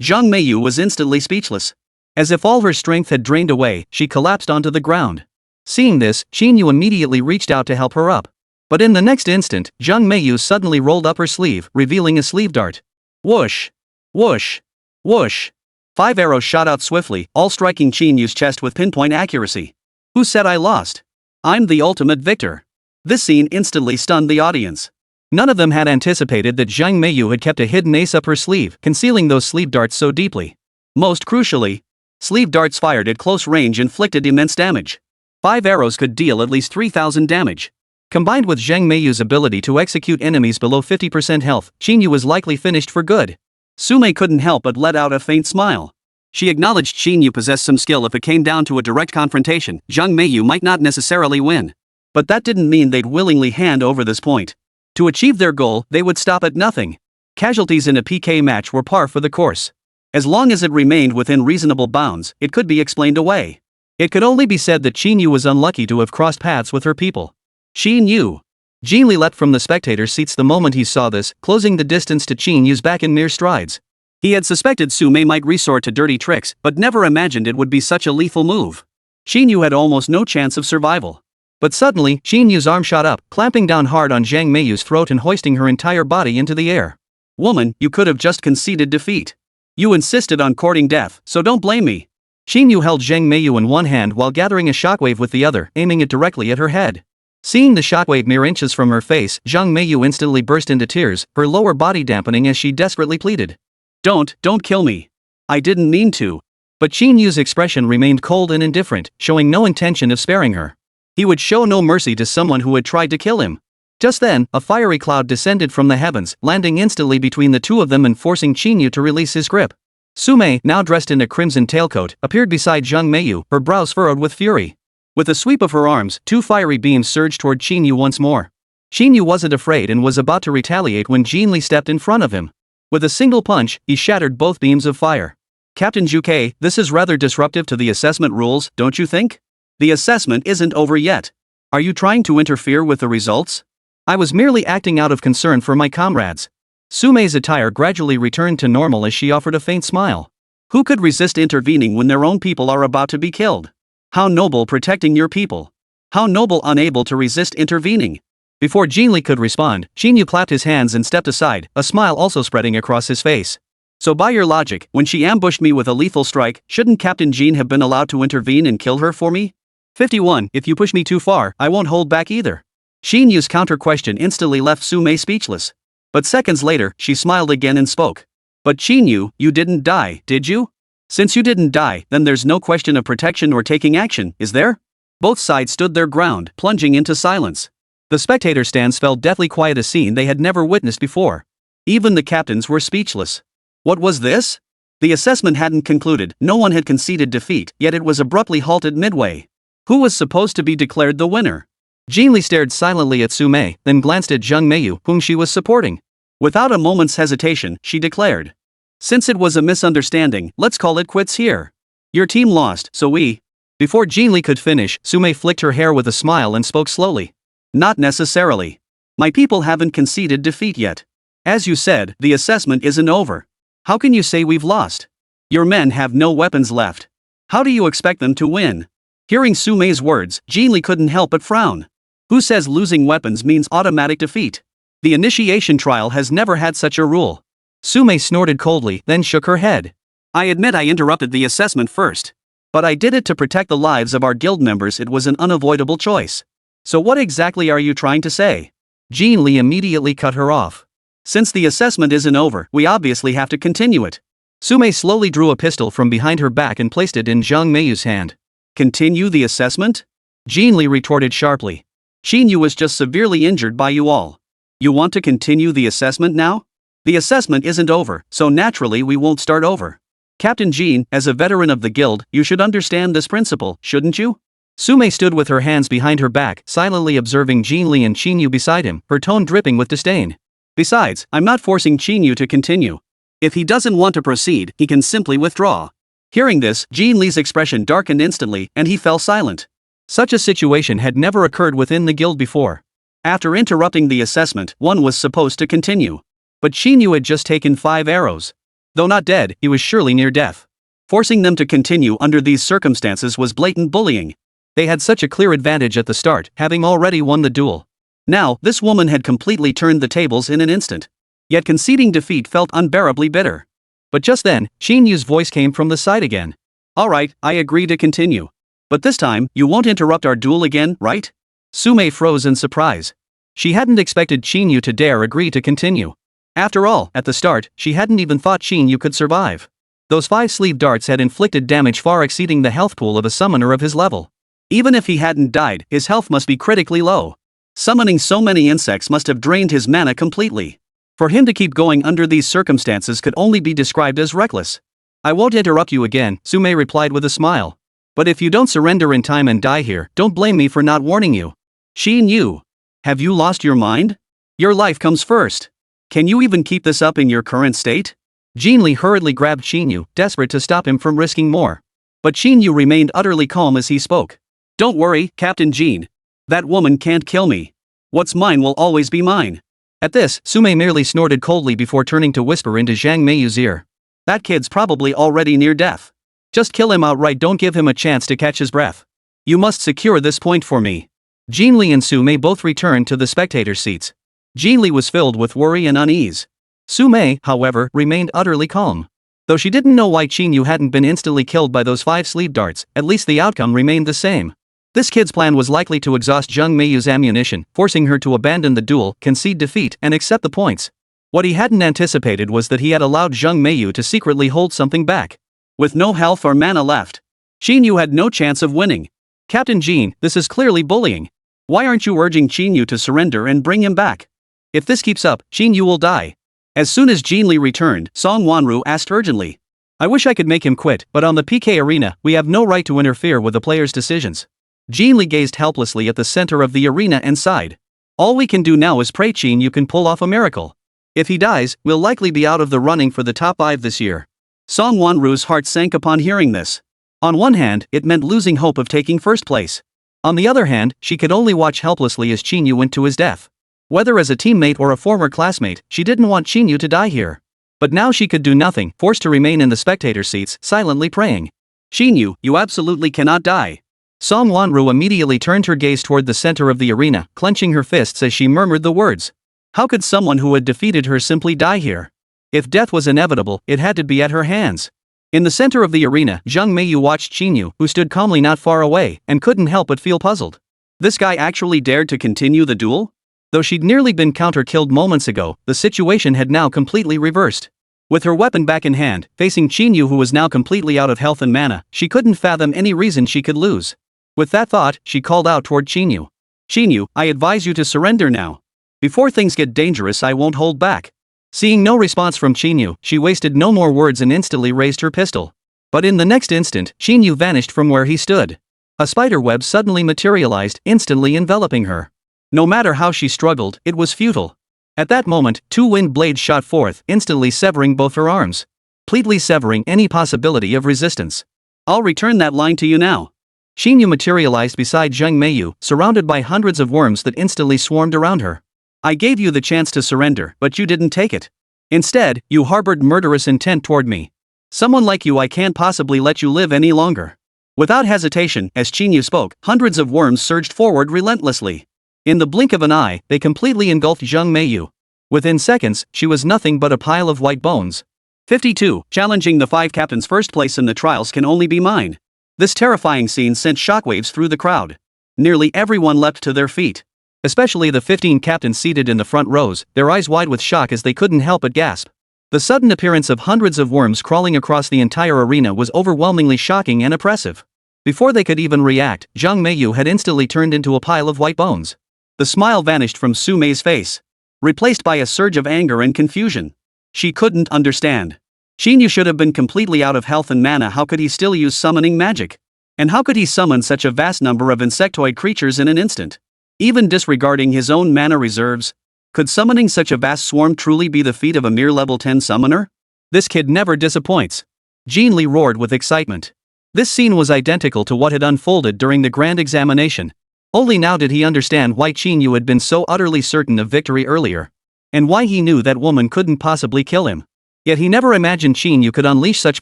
Speaker 1: Zhang Meiyu was instantly speechless. As if all her strength had drained away, she collapsed onto the ground. Seeing this, Qín Yǔ immediately reached out to help her up. But in the next instant, Zhang Meiyu suddenly rolled up her sleeve, revealing a sleeve dart. Whoosh! Whoosh! Whoosh! 5 arrows shot out swiftly, all striking Qín Yǔ's chest with pinpoint accuracy. Who said I lost? I'm the ultimate victor. This scene instantly stunned the audience. None of them had anticipated that Zhang Meiyu had kept a hidden ace up her sleeve, concealing those sleeve darts so deeply. Most crucially, sleeve darts fired at close range inflicted immense damage. 5 arrows could deal at least 3,000 damage. Combined with Zhang Meiyu's ability to execute enemies below 50% health, Qín Yǔ was likely finished for good. Sunmmary couldn't help but let out a faint smile. She acknowledged Qín Yǔ possessed some skill. If it came down to a direct confrontation, Zhang Meiyu might not necessarily win. But that didn't mean they'd willingly hand over this point. To achieve their goal, they would stop at nothing. Casualties in a PK match were par for the course. As long as it remained within reasonable bounds, it could be explained away. It could only be said that Qín Yǔ was unlucky to have crossed paths with her people. Qín Yǔ. Jin Li leapt from the spectators' seats the moment he saw this, closing the distance to Qín Yǔ's back in mere strides. He had suspected Sunmmary might resort to dirty tricks, but never imagined it would be such a lethal move. Qín Yǔ had almost no chance of survival. But suddenly, Qín Yǔ's arm shot up, clamping down hard on Zhang Meiyu's throat and hoisting her entire body into the air. Woman, you could have just conceded defeat. You insisted on courting death, so don't blame me. Qín Yǔ held Zhang Meiyu in one hand while gathering a shockwave with the other, aiming it directly at her head. Seeing the shockwave mere inches from her face, Zhang Meiyu instantly burst into tears, her lower body dampening as she desperately pleaded. Don't kill me. I didn't mean to. But Qín Yǔ's expression remained cold and indifferent, showing no intention of sparing her. He would show no mercy to someone who had tried to kill him. Just then, a fiery cloud descended from the heavens, landing instantly between the two of them and forcing Qín Yǔ to release his grip. Sunmmary, now dressed in a crimson tailcoat, appeared beside Zhang Meiyu, her brows furrowed with fury. With a sweep of her arms, 2 fiery beams surged toward Qín Yǔ once more. Qín Yǔ wasn't afraid and was about to retaliate when Jin Li stepped in front of him. With a single punch, he shattered both beams of fire. Captain Juke, this is rather disruptive to the assessment rules, don't you think? The assessment isn't over yet. Are you trying to interfere with the results? I was merely acting out of concern for my comrades. Sumei's attire gradually returned to normal as she offered a faint smile. Who could resist intervening when their own people are about to be killed? How noble protecting your people. How noble unable to resist intervening. Before Qin Li could respond, Qín Yǔ clapped his hands and stepped aside, a smile also spreading across his face. So by your logic, when she ambushed me with a lethal strike, shouldn't Captain Qín have been allowed to intervene and kill her for me? 51. If you push me too far, I won't hold back either. Qín Yǔ's counter-question instantly left Sumei speechless. But seconds later, she smiled again and spoke. But Qín Yǔ, you didn't die, did you? Since you didn't die, then there's no question of protection or taking action, is there? Both sides stood their ground, plunging into silence. The spectator stands fell deathly quiet, a scene they had never witnessed before. Even the captains were speechless. What was this? The assessment hadn't concluded, no one had conceded defeat, yet it was abruptly halted midway. Who was supposed to be declared the winner? Qín Li stared silently at Sumei, then glanced at Zheng Meiyu, whom she was supporting. Without a moment's hesitation, she declared. Since it was a misunderstanding, let's call it quits here. Your team lost, so we... Before Qín Li could finish, Sumei flicked her hair with a smile and spoke slowly. Not necessarily. My people haven't conceded defeat yet. As you said, the assessment isn't over. How can you say we've lost? Your men have no weapons left. How do you expect them to win? Hearing Sumei's words, Qín Li couldn't help but frown. Who says losing weapons means automatic defeat? The initiation trial has never had such a rule. Sumei snorted coldly, then shook her head. I admit I interrupted the assessment first. But I did it to protect the lives of our guild members. It was an unavoidable choice. So what exactly are you trying to say? Qín Li immediately cut her off. Since the assessment isn't over, we obviously have to continue it. Sumei slowly drew a pistol from behind her back and placed it in Zheng Meiyu's hand. Continue the assessment? Qín Li retorted sharply. Qín Yǔ was just severely injured by you all. You want to continue the assessment now? The assessment isn't over, so naturally we won't start over. Captain Qín, as a veteran of the guild, you should understand this principle, shouldn't you? Sumei stood with her hands behind her back, silently observing Qín Li and Qín Yǔ beside him, her tone dripping with disdain. Besides, I'm not forcing Qín Yǔ to continue. If he doesn't want to proceed, he can simply withdraw. Hearing this, Qín Li's expression darkened instantly, and he fell silent. Such a situation had never occurred within the guild before. After interrupting the assessment, one was supposed to continue. But Qín Yǔ had just taken 5 arrows. Though not dead, he was surely near death. Forcing them to continue under these circumstances was blatant bullying. They had such a clear advantage at the start, having already won the duel. Now, this woman had completely turned the tables in an instant. Yet conceding defeat felt unbearably bitter. But just then, Qín Yǔ's voice came from the side again. Alright, I agree to continue. But this time, you won't interrupt our duel again, right? Sumei froze in surprise. She hadn't expected Qín Yǔ to dare agree to continue. After all, at the start, she hadn't even thought Qín Yǔ could survive. Those 5-sleeve darts had inflicted damage far exceeding the health pool of a summoner of his level. Even if he hadn't died, his health must be critically low. Summoning so many insects must have drained his mana completely. For him to keep going under these circumstances could only be described as reckless. I won't interrupt you again, Sumei replied with a smile. But if you don't surrender in time and die here, don't blame me for not warning you. Qín Yǔ. Have you lost your mind? Your life comes first. Can you even keep this up in your current state? Qín Li hurriedly grabbed Qín Yǔ, desperate to stop him from risking more. But Qín Yǔ remained utterly calm as he spoke. Don't worry, Captain Qín. That woman can't kill me. What's mine will always be mine. At this, Sumei merely snorted coldly before turning to whisper into Zheng Meiyu's ear. That kid's probably already near death. Just kill him outright, don't give him a chance to catch his breath. You must secure this point for me. Qín Li and Sumei both returned to the spectator seats. Qín Li was filled with worry and unease. Sumei, however, remained utterly calm. Though she didn't know why Qín Yǔ hadn't been instantly killed by those 5-sleeve darts, at least the outcome remained the same. This kid's plan was likely to exhaust Zheng Meiyu's ammunition, forcing her to abandon the duel, concede defeat, and accept the points. What he hadn't anticipated was that he had allowed Zheng Meiyu to secretly hold something back. With no health or mana left, Qín Yǔ had no chance of winning. Captain Qín, this is clearly bullying. Why aren't you urging Qín Yǔ to surrender and bring him back? If this keeps up, Qín Yǔ will die. As soon as Qín Li returned, Song Wanru asked urgently. I wish I could make him quit, but on the PK arena, we have no right to interfere with the players' decisions. Qín Li gazed helplessly at the center of the arena and sighed. All we can do now is pray Qín Yǔ can pull off a miracle. If he dies, we'll likely be out of the running for the top 5 this year. Song Wanru's heart sank upon hearing this. On one hand, it meant losing hope of taking first place. On the other hand, she could only watch helplessly as Qín Yǔ went to his death. Whether as a teammate or a former classmate, she didn't want Qín Yǔ to die here. But now she could do nothing, forced to remain in the spectator seats, silently praying. Qín Yǔ, you absolutely cannot die. Song Wanru immediately turned her gaze toward the center of the arena, clenching her fists as she murmured the words. How could someone who had defeated her simply die here? If death was inevitable, it had to be at her hands. In the center of the arena, Zheng Meiyu watched Qín Yǔ, who stood calmly not far away, and couldn't help but feel puzzled. This guy actually dared to continue the duel? Though she'd nearly been counter-killed moments ago, the situation had now completely reversed. With her weapon back in hand, facing Qín Yǔ who was now completely out of health and mana, she couldn't fathom any reason she could lose. With that thought, she called out toward Qín Yǔ. Qín Yǔ, I advise you to surrender now. Before things get dangerous, I won't hold back. Seeing no response from Qín Yǔ, she wasted no more words and instantly raised her pistol. But in the next instant, Qín Yǔ vanished from where he stood. A spider web suddenly materialized, instantly enveloping her. No matter how she struggled, it was futile. At that moment, two wind blades shot forth, instantly severing both her arms. Completely severing any possibility of resistance. I'll return that line to you now. Qín Yǔ materialized beside Zheng Meiyu, surrounded by hundreds of worms that instantly swarmed around her. I gave you the chance to surrender, but you didn't take it. Instead, you harbored murderous intent toward me. Someone like you, I can't possibly let you live any longer. Without hesitation, as Qín Yǔ spoke, hundreds of worms surged forward relentlessly. In the blink of an eye, they completely engulfed Zheng Meiyu. Within seconds, she was nothing but a pile of white bones. 52. Challenging the 5 captains' first place in the trials can only be mine. This terrifying scene sent shockwaves through the crowd. Nearly everyone leapt to their feet. Especially the 15 captains seated in the front rows, their eyes wide with shock as they couldn't help but gasp. The sudden appearance of hundreds of worms crawling across the entire arena was overwhelmingly shocking and oppressive. Before they could even react, Zheng Meiyu had instantly turned into a pile of white bones. The smile vanished from Su Mei's face, replaced by a surge of anger and confusion. She couldn't understand. Qín Yǔ should have been completely out of health and mana. How could he still use summoning magic? And how could he summon such a vast number of insectoid creatures in an instant? Even disregarding his own mana reserves? Could summoning such a vast swarm truly be the feat of a mere level 10 summoner? This kid never disappoints. Jin Li roared with excitement. This scene was identical to what had unfolded during the grand examination. Only now did he understand why Qín Yǔ had been so utterly certain of victory earlier. And why he knew that woman couldn't possibly kill him. Yet he never imagined Qín Yǔ could unleash such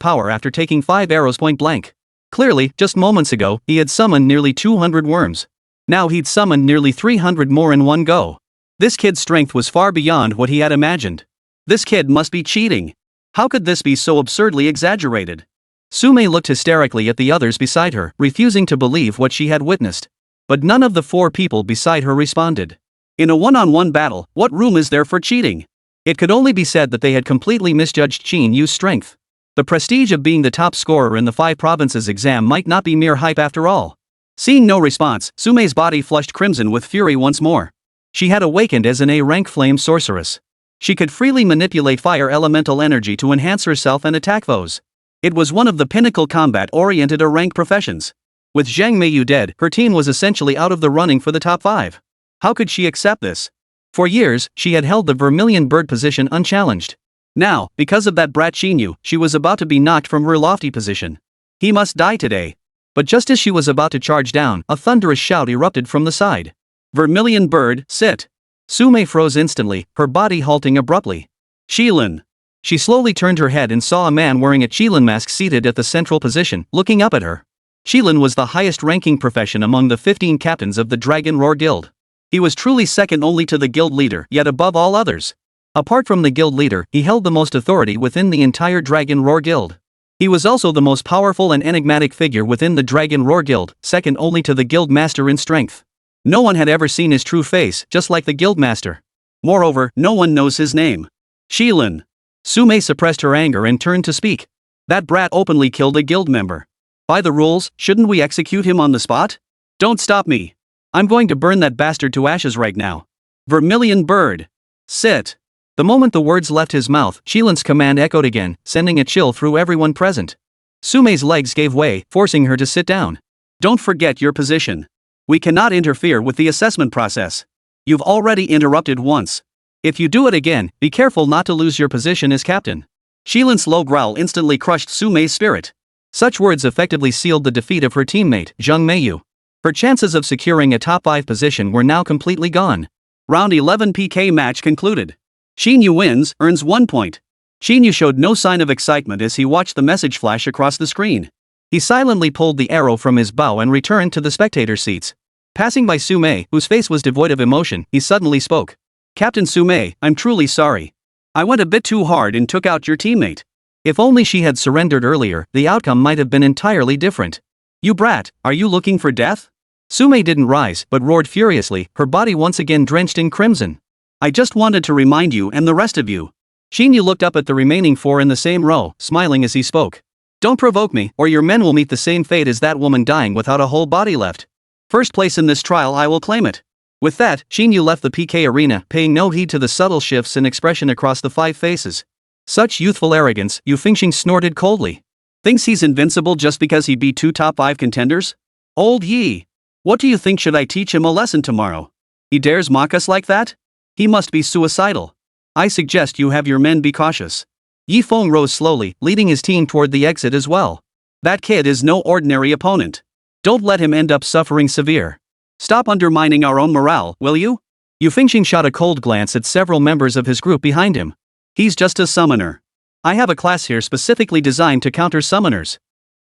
Speaker 1: power after taking 5 arrows point blank. Clearly, just moments ago, he had summoned nearly 200 worms. Now he'd summoned nearly 300 more in one go. This kid's strength was far beyond what he had imagined. This kid must be cheating. How could this be so absurdly exaggerated? Su Mei looked hysterically at the others beside her, refusing to believe what she had witnessed. But none of the 4 people beside her responded. In a one-on-one battle, what room is there for cheating? It could only be said that they had completely misjudged Qín Yǔ's strength. The prestige of being the top scorer in the 5 provinces exam might not be mere hype after all. Seeing no response, Su Mei's body flushed crimson with fury once more. She had awakened as an A-rank flame sorceress. She could freely manipulate fire elemental energy to enhance herself and attack foes. It was one of the pinnacle combat-oriented A-rank professions. With Zheng Meiyu dead, her team was essentially out of the running for the top 5. How could she accept this? For years, she had held the vermilion bird position unchallenged. Now, because of that brat Qín Yǔ, she was about to be knocked from her lofty position. He must die today. But just as she was about to charge down, a thunderous shout erupted from the side. Vermilion bird, sit. Su Mei froze instantly, her body halting abruptly. Qilin. She slowly turned her head and saw a man wearing a Qilin mask seated at the central position, looking up at her. Qilin was the highest-ranking profession among the 15 captains of the Dragon Roar Guild. He was truly second only to the guild leader, yet above all others. Apart from the guild leader, he held the most authority within the entire Dragon Roar Guild. He was also the most powerful and enigmatic figure within the Dragon Roar Guild, second only to the guild master in strength. No one had ever seen his true face, just like the guild master. Moreover, no one knows his name. Qilin. Su Mei suppressed her anger and turned to speak. That brat openly killed a guild member. By the rules, shouldn't we execute him on the spot? Don't stop me. I'm going to burn that bastard to ashes right now. Vermilion bird. Sit. The moment the words left his mouth, Qilin's command echoed again, sending a chill through everyone present. Su Mei's legs gave way, forcing her to sit down. Don't forget your position. We cannot interfere with the assessment process. You've already interrupted once. If you do it again, be careful not to lose your position as captain. Xilan's low growl instantly crushed Su Mei's spirit. Such words effectively sealed the defeat of her teammate, Zheng Meiyu. Her chances of securing a top 5 position were now completely gone. Round 11 PK match concluded. Qín Yǔ wins, earns 1 point. Qín Yǔ showed no sign of excitement as he watched the message flash across the screen. He silently pulled the arrow from his bow and returned to the spectator seats. Passing by Su Mei, whose face was devoid of emotion, he suddenly spoke. Captain Su Mei, I'm truly sorry. I went a bit too hard and took out your teammate. If only she had surrendered earlier, the outcome might have been entirely different. You brat, are you looking for death? Su Mei didn't rise but roared furiously, her body once again drenched in crimson. I just wanted to remind you and the rest of you. Qín Yǔ looked up at the remaining 4 in the same row, smiling as he spoke. Don't provoke me, or your men will meet the same fate as that woman dying without a whole body left. First place in this trial, I will claim it. With that, Qín Yǔ left the PK arena, paying no heed to the subtle shifts in expression across the 5 faces. Such youthful arrogance, Yu Fengxing snorted coldly. Thinks he's invincible just because he beat 2 top 5 contenders? Old Yi. What do you think, should I teach him a lesson tomorrow? He dares mock us like that? He must be suicidal. I suggest you have your men be cautious. Yi Feng rose slowly, leading his team toward the exit as well. That kid is no ordinary opponent. Don't let him end up suffering severe. Stop undermining our own morale, will you? Yu Fengxing shot a cold glance at several members of his group behind him. He's just a summoner. I have a class here specifically designed to counter summoners.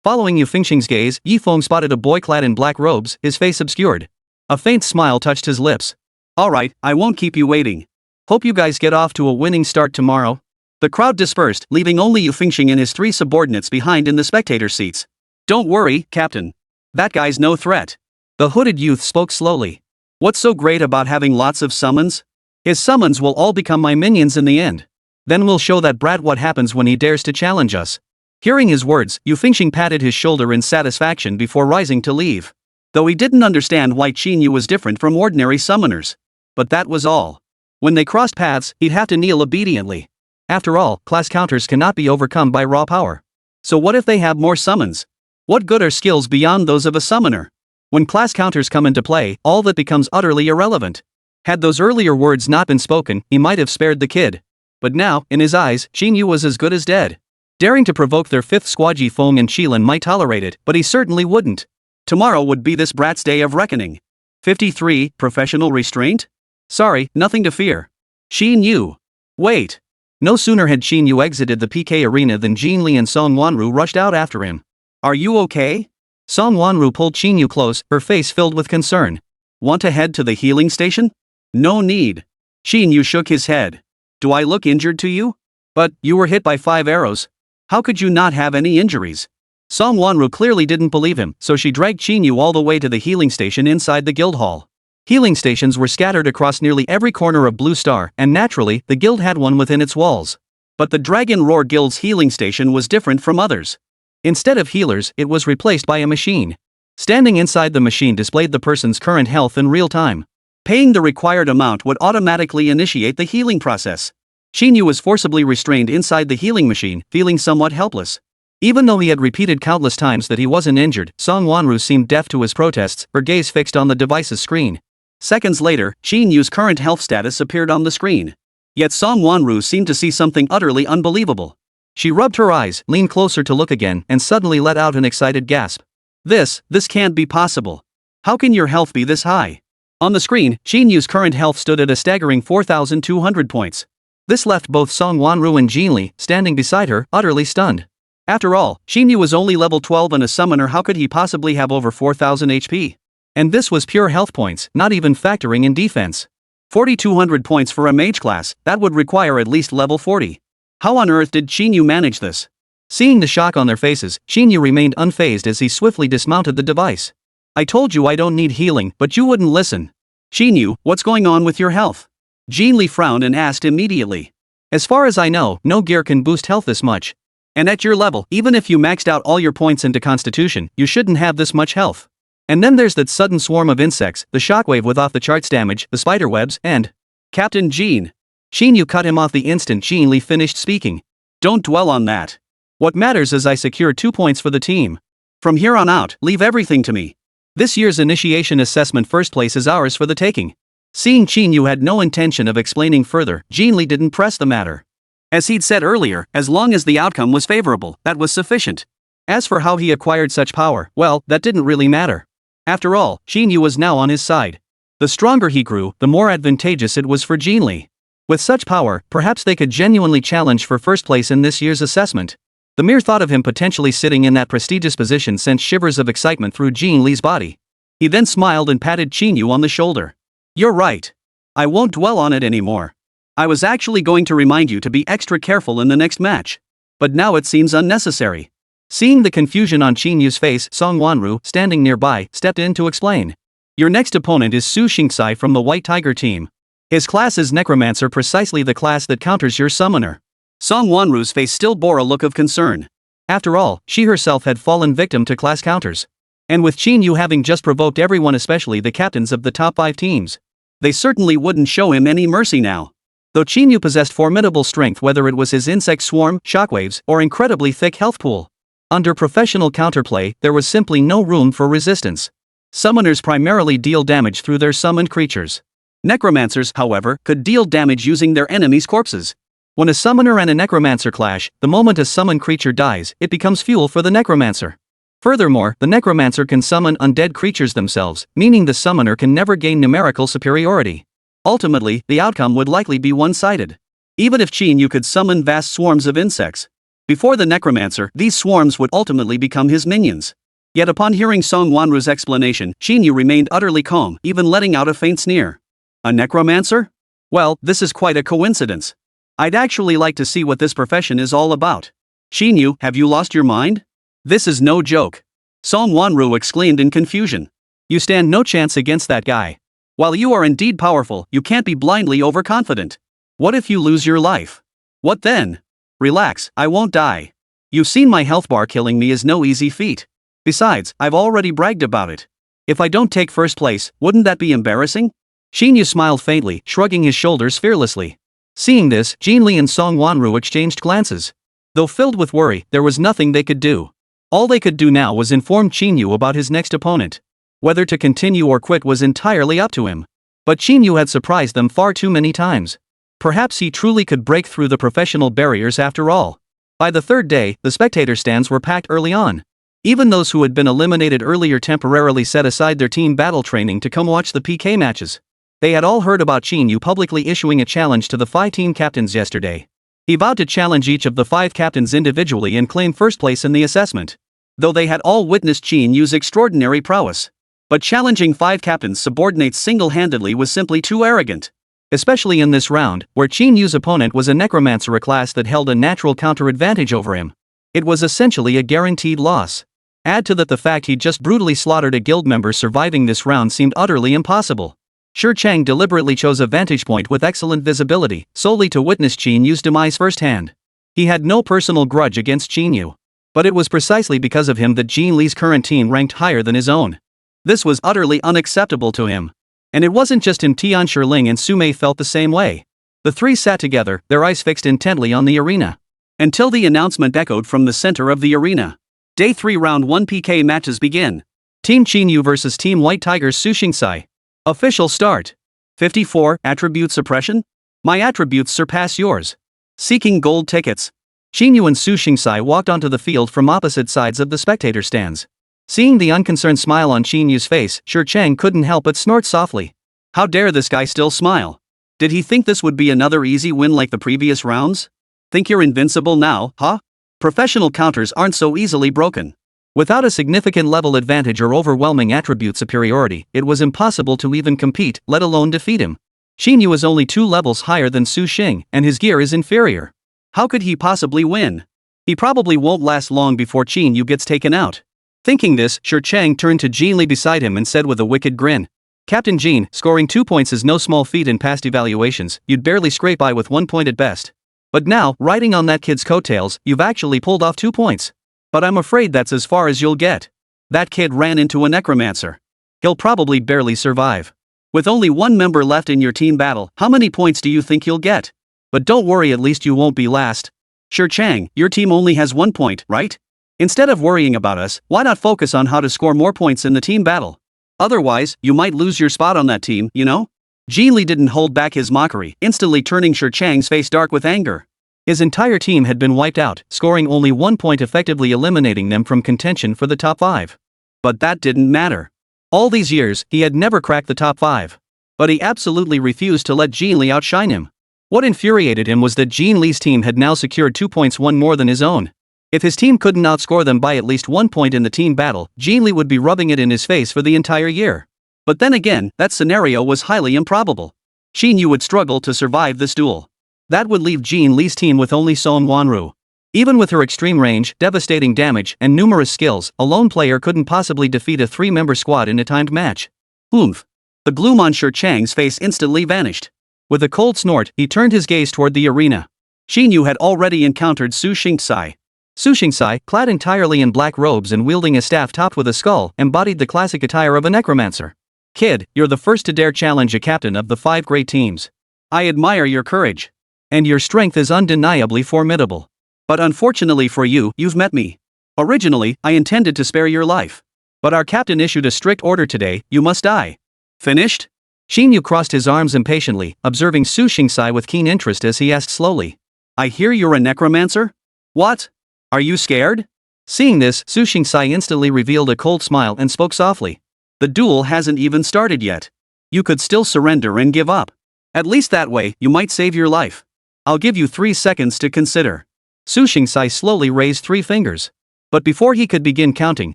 Speaker 1: Following Yu Fengxing's gaze, Yi Feng spotted a boy clad in black robes, his face obscured. A faint smile touched his lips. Alright, I won't keep you waiting. Hope you guys get off to a winning start tomorrow. The crowd dispersed, leaving only Yu Fengxing and his 3 subordinates behind in the spectator seats. Don't worry, Captain. That guy's no threat. The hooded youth spoke slowly. What's so great about having lots of summons? His summons will all become my minions in the end. Then we'll show that brat what happens when he dares to challenge us. Hearing his words, Yu Fengxing patted his shoulder in satisfaction before rising to leave. Though he didn't understand why Qín Yǔ was different from ordinary summoners. But that was all. When they crossed paths, he'd have to kneel obediently. After all, class counters cannot be overcome by raw power. So what if they have more summons? What good are skills beyond those of a summoner? When class counters come into play, all that becomes utterly irrelevant. Had those earlier words not been spoken, he might have spared the kid. But now, in his eyes, Qín Yǔ was as good as dead. Daring to provoke their 5th squad, Yi Feng and Xilan might tolerate it, but he certainly wouldn't. Tomorrow would be this brat's day of reckoning. 53, professional restraint? Sorry, nothing to fear. Qín Yǔ. Wait. No sooner had Qín Yǔ exited the PK arena than Jin Li and Song Wanru rushed out after him. Are you okay? Song Wanru pulled Qín Yǔ close, her face filled with concern. Want to head to the healing station? No need. Qín Yǔ shook his head. Do I look injured to you? But, you were hit by 5 arrows. How could you not have any injuries? Song Wanru clearly didn't believe him, so she dragged Qín Yǔ all the way to the healing station inside the guild hall. Healing stations were scattered across nearly every corner of Blue Star, and naturally, the guild had one within its walls. But the Dragon Roar Guild's healing station was different from others. Instead of healers, it was replaced by a machine. Standing inside the machine displayed the person's current health in real time. Paying the required amount would automatically initiate the healing process. Qín Yǔ was forcibly restrained inside the healing machine, feeling somewhat helpless. Even though he had repeated countless times that he wasn't injured, Song Wanru seemed deaf to his protests, her gaze fixed on the device's screen. Seconds later, Qín Yu's current health status appeared on the screen. Yet Song Wanru seemed to see something utterly unbelievable. She rubbed her eyes, leaned closer to look again, and suddenly let out an excited gasp. This can't be possible. How can your health be this high? On the screen, Qín Yu's current health stood at a staggering 4,200 points. This left both Song Wanru and Jin Li, standing beside her, utterly stunned. After all, Qín Yǔ was only level 12 and a summoner. How could he possibly have over 4,000 HP? And this was pure health points, not even factoring in defense. 4,200 points for a mage class, that would require at least level 40. How on earth did Qín Yǔ manage this? Seeing the shock on their faces, Qín Yǔ remained unfazed as he swiftly dismounted the device. I told you I don't need healing, but you wouldn't listen. Qín Yǔ, what's going on with your health? Jin Li frowned and asked immediately. As far as I know, no gear can boost health this much. And at your level, even if you maxed out all your points into Constitution, you shouldn't have this much health. And then there's that sudden swarm of insects, the shockwave with off-the-charts damage, the spiderwebs, and... Captain Jin. Qín Yǔ cut him off the instant Jin Li finished speaking. Don't dwell on that. What matters is I secured 2 points for the team. From here on out, leave everything to me. This year's initiation assessment first place is ours for the taking. Seeing Qín Yǔ had no intention of explaining further, Jin Li didn't press the matter. As he'd said earlier, as long as the outcome was favorable, that was sufficient. As for how he acquired such power, well, that didn't really matter. After all, Qín Yǔ was now on his side. The stronger he grew, the more advantageous it was for Jin Li. With such power, perhaps they could genuinely challenge for first place in this year's assessment. The mere thought of him potentially sitting in that prestigious position sent shivers of excitement through Jin Li's body. He then smiled and patted Qín Yǔ on the shoulder. "You're right. I won't dwell on it anymore. I was actually going to remind you to be extra careful in the next match. But now it seems unnecessary." Seeing the confusion on Qín Yú's face, Song Wanru, standing nearby, stepped in to explain. "Your next opponent is Su Xingxai from the White Tiger team. His class is Necromancer, precisely the class that counters your summoner." Song Wanru's face still bore a look of concern. After all, she herself had fallen victim to class counters. And with Qín Yǔ having just provoked everyone, especially the captains of the top 5 teams, they certainly wouldn't show him any mercy now. Though Qín Yǔ possessed formidable strength, whether it was his insect swarm, shockwaves, or incredibly thick health pool, under professional counterplay, there was simply no room for resistance. Summoners primarily deal damage through their summoned creatures. Necromancers, however, could deal damage using their enemies' corpses. When a summoner and a necromancer clash, the moment a summoned creature dies, it becomes fuel for the necromancer. Furthermore, the necromancer can summon undead creatures themselves, meaning the summoner can never gain numerical superiority. Ultimately, the outcome would likely be one-sided. Even if Qín Yǔ could summon vast swarms of insects, before the necromancer, these swarms would ultimately become his minions. Yet upon hearing Song Wanru's explanation, Qín Yǔ remained utterly calm, even letting out a faint sneer. "A necromancer? Well, this is quite a coincidence. I'd actually like to see what this profession is all about. Qín Yǔ, have you lost your mind? This is no joke." Song Wanru exclaimed in confusion. "You stand no chance against that guy. While you are indeed powerful, you can't be blindly overconfident. What if you lose your life? What then? Relax, I won't die. You've seen my health bar. Killing me is no easy feat. Besides, I've already bragged about it. If I don't take first place, wouldn't that be embarrassing?" Qín Yǔ smiled faintly, shrugging his shoulders fearlessly. Seeing this, Jin Li and Song Wanru exchanged glances. Though filled with worry, there was nothing they could do. All they could do now was inform Qín Yǔ about his next opponent. Whether to continue or quit was entirely up to him. But Qín Yǔ had surprised them far too many times. Perhaps he truly could break through the professional barriers after all. By the third day, the spectator stands were packed early on. Even those who had been eliminated earlier temporarily set aside their team battle training to come watch the PK matches. They had all heard about Qín Yǔ publicly issuing a challenge to the 5 team captains yesterday. He vowed to challenge each of the 5 captains individually and claim first place in the assessment. Though they had all witnessed Qín Yú's extraordinary prowess. But challenging 5 captains subordinates single-handedly was simply too arrogant. Especially in this round, where Qín Yú's opponent was a necromancer, a class that held a natural counter-advantage over him. It was essentially a guaranteed loss. Add to that the fact he'd just brutally slaughtered a guild member. Surviving this round seemed utterly impossible. Shi Chang deliberately chose a vantage point with excellent visibility, solely to witness Qín Yú's demise firsthand. He had no personal grudge against Qín Yǔ. But it was precisely because of him that Jin Li's current team ranked higher than his own. This was utterly unacceptable to him. And it wasn't just him. Tian Shiling and Su Mei felt the same way. The 3 sat together, their eyes fixed intently on the arena. Until the announcement echoed from the center of the arena. Day 3 Round 1 PK matches begin. Team Qín Yǔ vs Team White Tigers Su Xingxai. Official start. 54, Attribute Suppression? My attributes surpass yours. Seeking gold tickets. Qín Yǔ and Su Xingxai walked onto the field from opposite sides of the spectator stands. Seeing the unconcerned smile on Qín Yú's face, Shi Chang couldn't help but snort softly. How dare this guy still smile? Did he think this would be another easy win like the previous rounds? Think you're invincible now, huh? Professional counters aren't so easily broken. Without a significant level advantage or overwhelming attribute superiority, it was impossible to even compete, let alone defeat him. Qín Yǔ is only 2 levels higher than Su Xing, and his gear is inferior. How could he possibly win? He probably won't last long before Qín Yǔ gets taken out. Thinking this, Shi Chang turned to Jin Li beside him and said with a wicked grin. Captain Jin, scoring 2 points is no small feat in past evaluations. You'd barely scrape by with 1 point at best. But now, riding on that kid's coattails, you've actually pulled off 2 points. But I'm afraid that's as far as you'll get. That kid ran into a necromancer. He'll probably barely survive. With only 1 member left in your team battle, how many points do you think you'll get? But don't worry, at least you won't be last. Shi Chang, your team only has 1 point, right? Instead of worrying about us, why not focus on how to score more points in the team battle? Otherwise, you might lose your spot on that team, you know? Jin Li didn't hold back his mockery, instantly turning Shi Chang's face dark with anger. His entire team had been wiped out, scoring only 1 point, effectively eliminating them from contention for the top 5. But that didn't matter. All these years, he had never cracked the top 5. But he absolutely refused to let Qín Li outshine him. What infuriated him was that Qín Li's team had now secured 2 points, one more than his own. If his team couldn't outscore them by at least 1 point in the team battle, Qín Li would be rubbing it in his face for the entire year. But then again, that scenario was highly improbable. Qín Yǔ would struggle to survive this duel. That would leave Qín Li's team with only Sun Wanru. Even with her extreme range, devastating damage, and numerous skills, a lone player couldn't possibly defeat a 3-member squad in a timed match. Oomph! The gloom on Shi Chang's face instantly vanished. With a cold snort, he turned his gaze toward the arena. Qín Yǔ had already encountered Su Xingsai. Su Xingsai, clad entirely in black robes and wielding a staff topped with a skull, embodied the classic attire of a necromancer. Kid, you're the first to dare challenge a captain of the 5 great teams. I admire your courage. And your strength is undeniably formidable. But unfortunately for you, you've met me. Originally, I intended to spare your life. But our captain issued a strict order today, you must die. Finished? Qín Yǔ crossed his arms impatiently, observing Su Xingsai with keen interest as he asked slowly. I hear you're a necromancer? What? Are you scared? Seeing this, Su Xingsai instantly revealed a cold smile and spoke softly. The duel hasn't even started yet. You could still surrender and give up. At least that way, you might save your life. I'll give you 3 seconds to consider. Su Xingsai slowly raised 3 fingers. But before he could begin counting,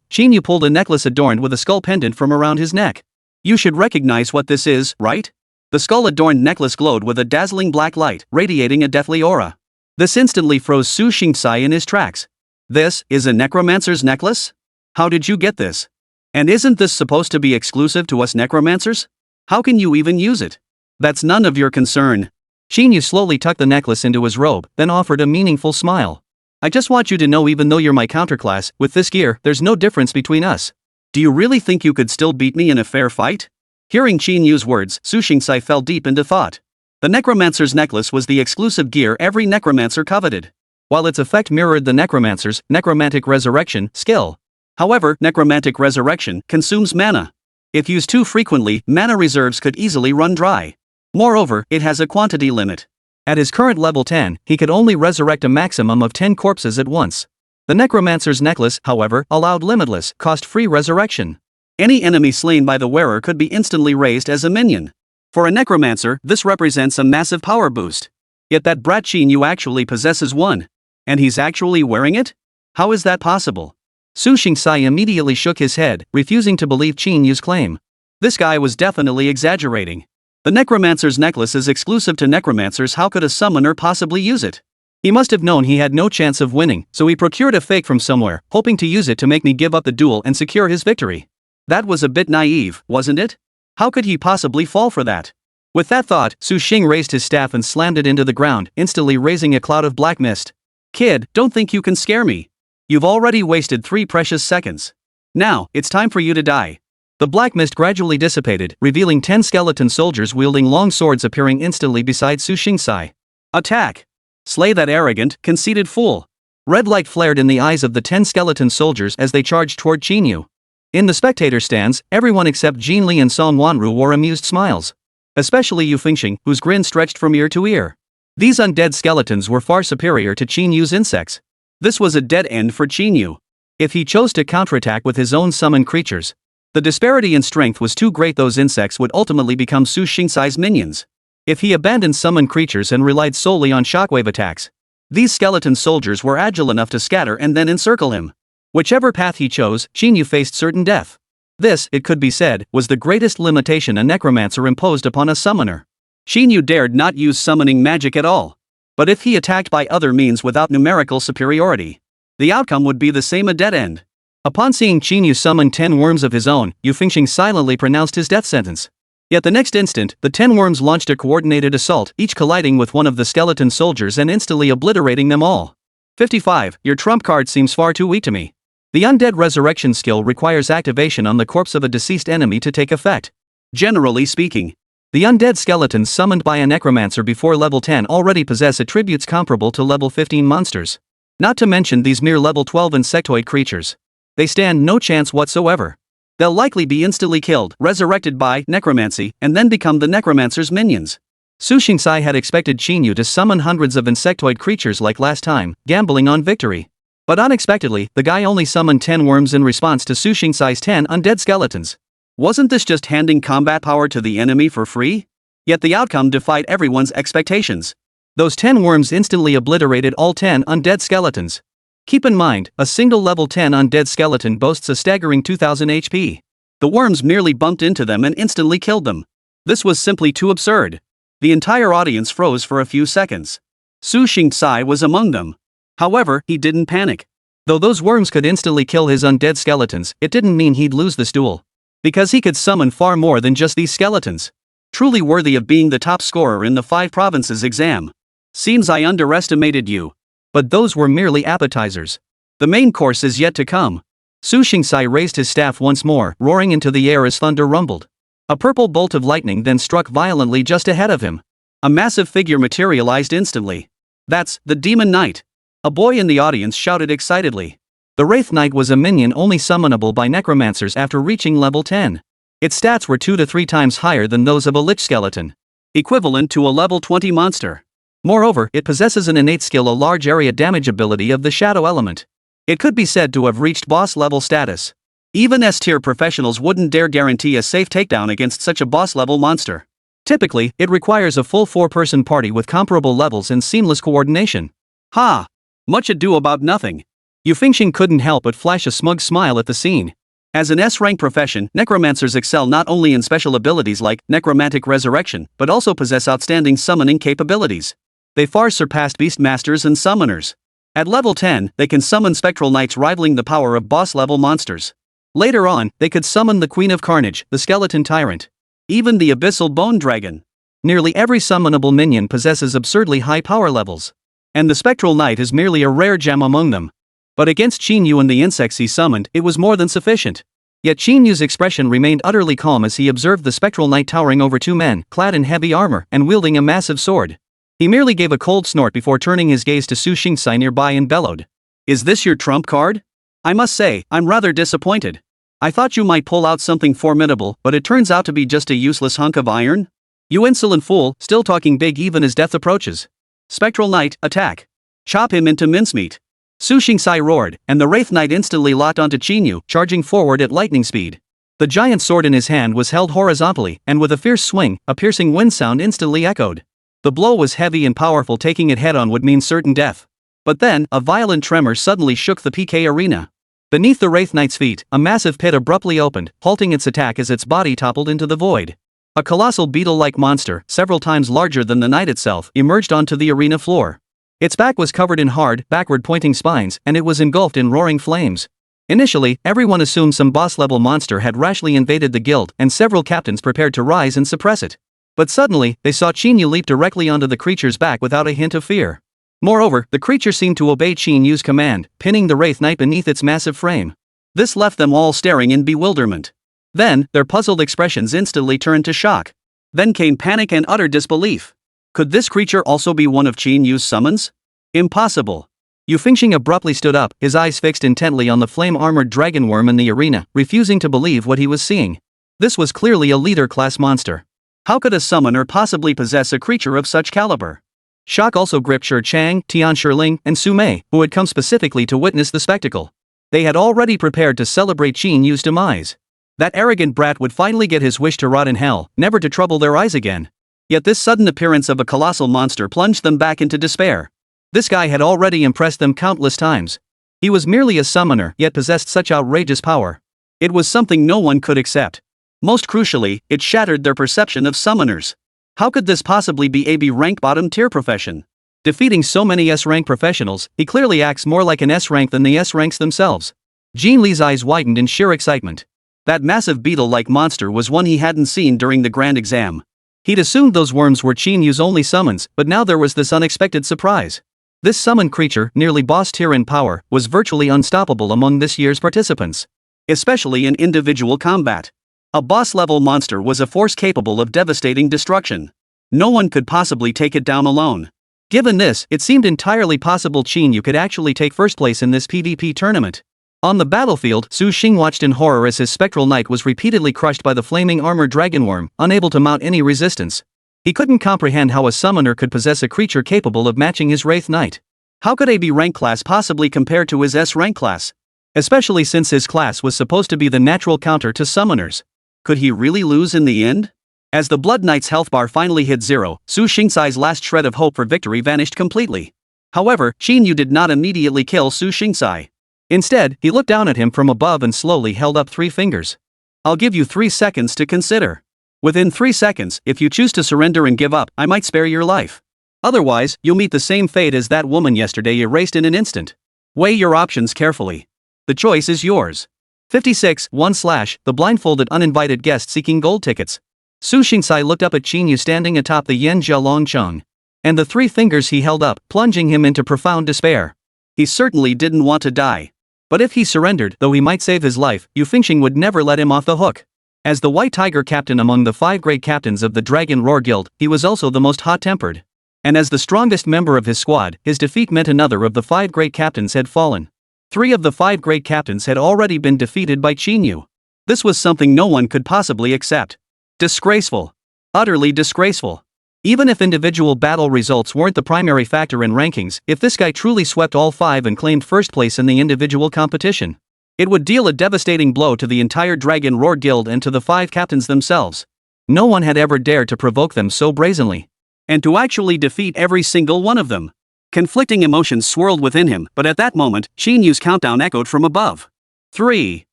Speaker 1: Qín Yǔ pulled a necklace adorned with a skull pendant from around his neck. You should recognize what this is, right? The skull-adorned necklace glowed with a dazzling black light, radiating a deathly aura. This instantly froze Su Xingsai in his tracks. This is a necromancer's necklace? How did you get this? And isn't this supposed to be exclusive to us necromancers? How can you even use it? That's none of your concern. Qín Yǔ slowly tucked the necklace into his robe, then offered a meaningful smile. I just want you to know, even though you're my counterclass, with this gear, there's no difference between us. Do you really think you could still beat me in a fair fight? Hearing Qín Yǔ's words, Su Xingsai fell deep into thought. The necromancer's necklace was the exclusive gear every necromancer coveted. While its effect mirrored the necromancer's necromantic resurrection skill. However, necromantic resurrection consumes mana. If used too frequently, mana reserves could easily run dry. Moreover, it has a quantity limit. At his current level 10, he could only resurrect a maximum of 10 corpses at once. The necromancer's necklace, however, allowed limitless, cost-free resurrection. Any enemy slain by the wearer could be instantly raised as a minion. For a necromancer, this represents a massive power boost. Yet that brat Qín Yǔ actually possesses one. And he's actually wearing it? How is that possible? Su Xingsai immediately shook his head, refusing to believe Qín Yǔ's claim. This guy was definitely exaggerating. The necromancer's necklace is exclusive to necromancers. How could a summoner possibly use it? He must have known he had no chance of winning, so he procured a fake from somewhere, hoping to use it to make me give up the duel and secure his victory. That was a bit naive, wasn't it? How could he possibly fall for that? With that thought, Su Xing raised his staff and slammed it into the ground, instantly raising a cloud of black mist. Kid, don't think you can scare me. You've already wasted 3 precious seconds. Now, it's time for you to die. The black mist gradually dissipated, revealing 10 skeleton soldiers wielding long swords appearing instantly beside Su Xingsai. Attack! Slay that arrogant, conceited fool! Red light flared in the eyes of the 10 skeleton soldiers as they charged toward Qín Yǔ. In the spectator stands, everyone except Qín Li and Sun Wanru wore amused smiles. Especially Yu Fengxing, whose grin stretched from ear to ear. These undead skeletons were far superior to Qín Yǔ's insects. This was a dead end for Qín Yǔ. If he chose to counterattack with his own summoned creatures, the disparity in strength was too great. Those insects would ultimately become Su Xingsai's minions. If he abandoned summoned creatures and relied solely on shockwave attacks, these skeleton soldiers were agile enough to scatter and then encircle him. Whichever path he chose, Qín Yǔ faced certain death. This, it could be said, was the greatest limitation a necromancer imposed upon a summoner. Qín Yǔ dared not use summoning magic at all. But if he attacked by other means without numerical superiority, the outcome would be the same, a dead end. Upon seeing Qín Yǔ summon 10 worms of his own, Yu Fengxing silently pronounced his death sentence. Yet the next instant, the 10 worms launched a coordinated assault, each colliding with one of the skeleton soldiers and instantly obliterating them all. 55, your trump card seems far too weak to me. The undead resurrection skill requires activation on the corpse of a deceased enemy to take effect. Generally speaking, the undead skeletons summoned by a necromancer before level 10 already possess attributes comparable to level 15 monsters. Not to mention these mere level 12 insectoid creatures. They stand no chance whatsoever. They'll likely be instantly killed, resurrected by necromancy, and then become the necromancer's minions. Su Xingsai had expected Qín Yǔ to summon hundreds of insectoid creatures like last time, gambling on victory. But unexpectedly, the guy only summoned 10 worms in response to Su Xingsai's 10 undead skeletons. Wasn't this just handing combat power to the enemy for free? Yet the outcome defied everyone's expectations. Those 10 worms instantly obliterated all 10 undead skeletons. Keep in mind, a single level 10 undead skeleton boasts a staggering 2000 HP. The worms merely bumped into them and instantly killed them. This was simply too absurd. The entire audience froze for a few seconds. Su Xingsai was among them. However, he didn't panic. Though those worms could instantly kill his undead skeletons, it didn't mean he'd lose this duel. Because he could summon far more than just these skeletons. Truly worthy of being the top scorer in the 5 provinces exam. Seems I underestimated you. But those were merely appetizers. The main course is yet to come. Su Xingsai raised his staff once more, roaring into the air as thunder rumbled. A purple bolt of lightning then struck violently just ahead of him. A massive figure materialized instantly. That's the Demon Knight. A boy in the audience shouted excitedly. The Wraith Knight was a minion only summonable by necromancers after reaching level 10. Its stats were 2 to 3 times higher than those of a Lich skeleton. Equivalent to a level 20 monster. Moreover, it possesses an innate skill, a large area damage ability of the shadow element. It could be said to have reached boss level status. Even S-tier professionals wouldn't dare guarantee a safe takedown against such a boss-level monster. Typically, it requires a full 4-person party with comparable levels and seamless coordination. Ha! Much ado about nothing. Yu Fengxing couldn't help but flash a smug smile at the scene. As an S-rank profession, necromancers excel not only in special abilities like necromantic resurrection, but also possess outstanding summoning capabilities. They far surpassed beastmasters and summoners. At level 10, they can summon spectral knights rivaling the power of boss-level monsters. Later on, they could summon the Queen of Carnage, the Skeleton Tyrant. Even the Abyssal Bone Dragon. Nearly every summonable minion possesses absurdly high power levels. And the Spectral Knight is merely a rare gem among them. But against Qín Yǔ and the insects he summoned, it was more than sufficient. Yet Qín Yú's expression remained utterly calm as he observed the Spectral Knight towering over 2 men, clad in heavy armor, and wielding a massive sword. He merely gave a cold snort before turning his gaze to Su Xingsai nearby and bellowed. Is this your trump card? I must say, I'm rather disappointed. I thought you might pull out something formidable, but it turns out to be just a useless hunk of iron? You insolent fool, still talking big even as death approaches. Spectral Knight, attack. Chop him into mincemeat. Su Xingsai roared, and the Wraith Knight instantly locked onto Qín Yǔ, charging forward at lightning speed. The giant sword in his hand was held horizontally, and with a fierce swing, a piercing wind sound instantly echoed. The blow was heavy and powerful, taking it head-on would mean certain death. But then, a violent tremor suddenly shook the PK arena. Beneath the Wraith Knight's feet, a massive pit abruptly opened, halting its attack as its body toppled into the void. A colossal beetle-like monster, several times larger than the knight itself, emerged onto the arena floor. Its back was covered in hard, backward-pointing spines, and it was engulfed in roaring flames. Initially, everyone assumed some boss-level monster had rashly invaded the guild, and several captains prepared to rise and suppress it. But suddenly, they saw Qín Yǔ leap directly onto the creature's back without a hint of fear. Moreover, the creature seemed to obey Qín Yú's command, pinning the Wraith Knight beneath its massive frame. This left them all staring in bewilderment. Then, their puzzled expressions instantly turned to shock. Then came panic and utter disbelief. Could this creature also be one of Qín Yú's summons? Impossible. Yu Fengxing abruptly stood up, his eyes fixed intently on the flame-armored dragon worm in the arena, refusing to believe what he was seeing. This was clearly a leader-class monster. How could a summoner possibly possess a creature of such caliber? Shock also gripped Shi Chang, Tian Shiling, and Su Mei, who had come specifically to witness the spectacle. They had already prepared to celebrate Qín Yú's demise. That arrogant brat would finally get his wish to rot in hell, never to trouble their eyes again. Yet this sudden appearance of a colossal monster plunged them back into despair. This guy had already impressed them countless times. He was merely a summoner, yet possessed such outrageous power. It was something no one could accept. Most crucially, it shattered their perception of summoners. How could this possibly be a B-rank bottom-tier profession? Defeating so many S-rank professionals, he clearly acts more like an S-rank than the S-ranks themselves. Jean Li's eyes widened in sheer excitement. That massive beetle-like monster was one he hadn't seen during the grand exam. He'd assumed those worms were Qín Yú's only summons, but now there was this unexpected surprise. This summoned creature, nearly boss-tier in power, was virtually unstoppable among this year's participants. Especially in individual combat. A boss-level monster was a force capable of devastating destruction. No one could possibly take it down alone. Given this, it seemed entirely possible Qín Yǔ could actually take first place in this PvP tournament. On the battlefield, Su Xing watched in horror as his spectral knight was repeatedly crushed by the flaming armored dragon worm, unable to mount any resistance. He couldn't comprehend how a summoner could possess a creature capable of matching his Wraith Knight. How could a B rank class possibly compare to his S rank class? Especially since his class was supposed to be the natural counter to summoners. Could he really lose in the end? As the Blood Knight's health bar finally hit 0, Su Xingsai's last shred of hope for victory vanished completely. However, Qín Yǔ did not immediately kill Su Xingsai. Instead, he looked down at him from above and slowly held up 3 fingers. I'll give you 3 seconds to consider. Within 3 seconds, if you choose to surrender and give up, I might spare your life. Otherwise, you'll meet the same fate as that woman yesterday erased in an instant. Weigh your options carefully. The choice is yours. 56 1/ The blindfolded uninvited guest seeking gold tickets. Su Xingsai looked up at Qín Yǔ standing atop the Yan Jia Long Cheng. And the 3 fingers he held up, plunging him into profound despair. He certainly didn't want to die. But if he surrendered, though he might save his life, Yu Fengxing would never let him off the hook. As the White Tiger captain among the 5 great captains of the Dragon Roar Guild, he was also the most hot-tempered. And as the strongest member of his squad, his defeat meant another of the 5 great captains had fallen. 3 of the 5 great captains had already been defeated by Qín Yǔ. This was something no one could possibly accept. Disgraceful. Utterly disgraceful. Even if individual battle results weren't the primary factor in rankings, if this guy truly swept all 5 and claimed first place in the individual competition, it would deal a devastating blow to the entire Dragon Roar Guild and to the 5 captains themselves. No one had ever dared to provoke them so brazenly. And to actually defeat every single one of them. Conflicting emotions swirled within him, but at that moment, Qín Yǔ's countdown echoed from above. 3,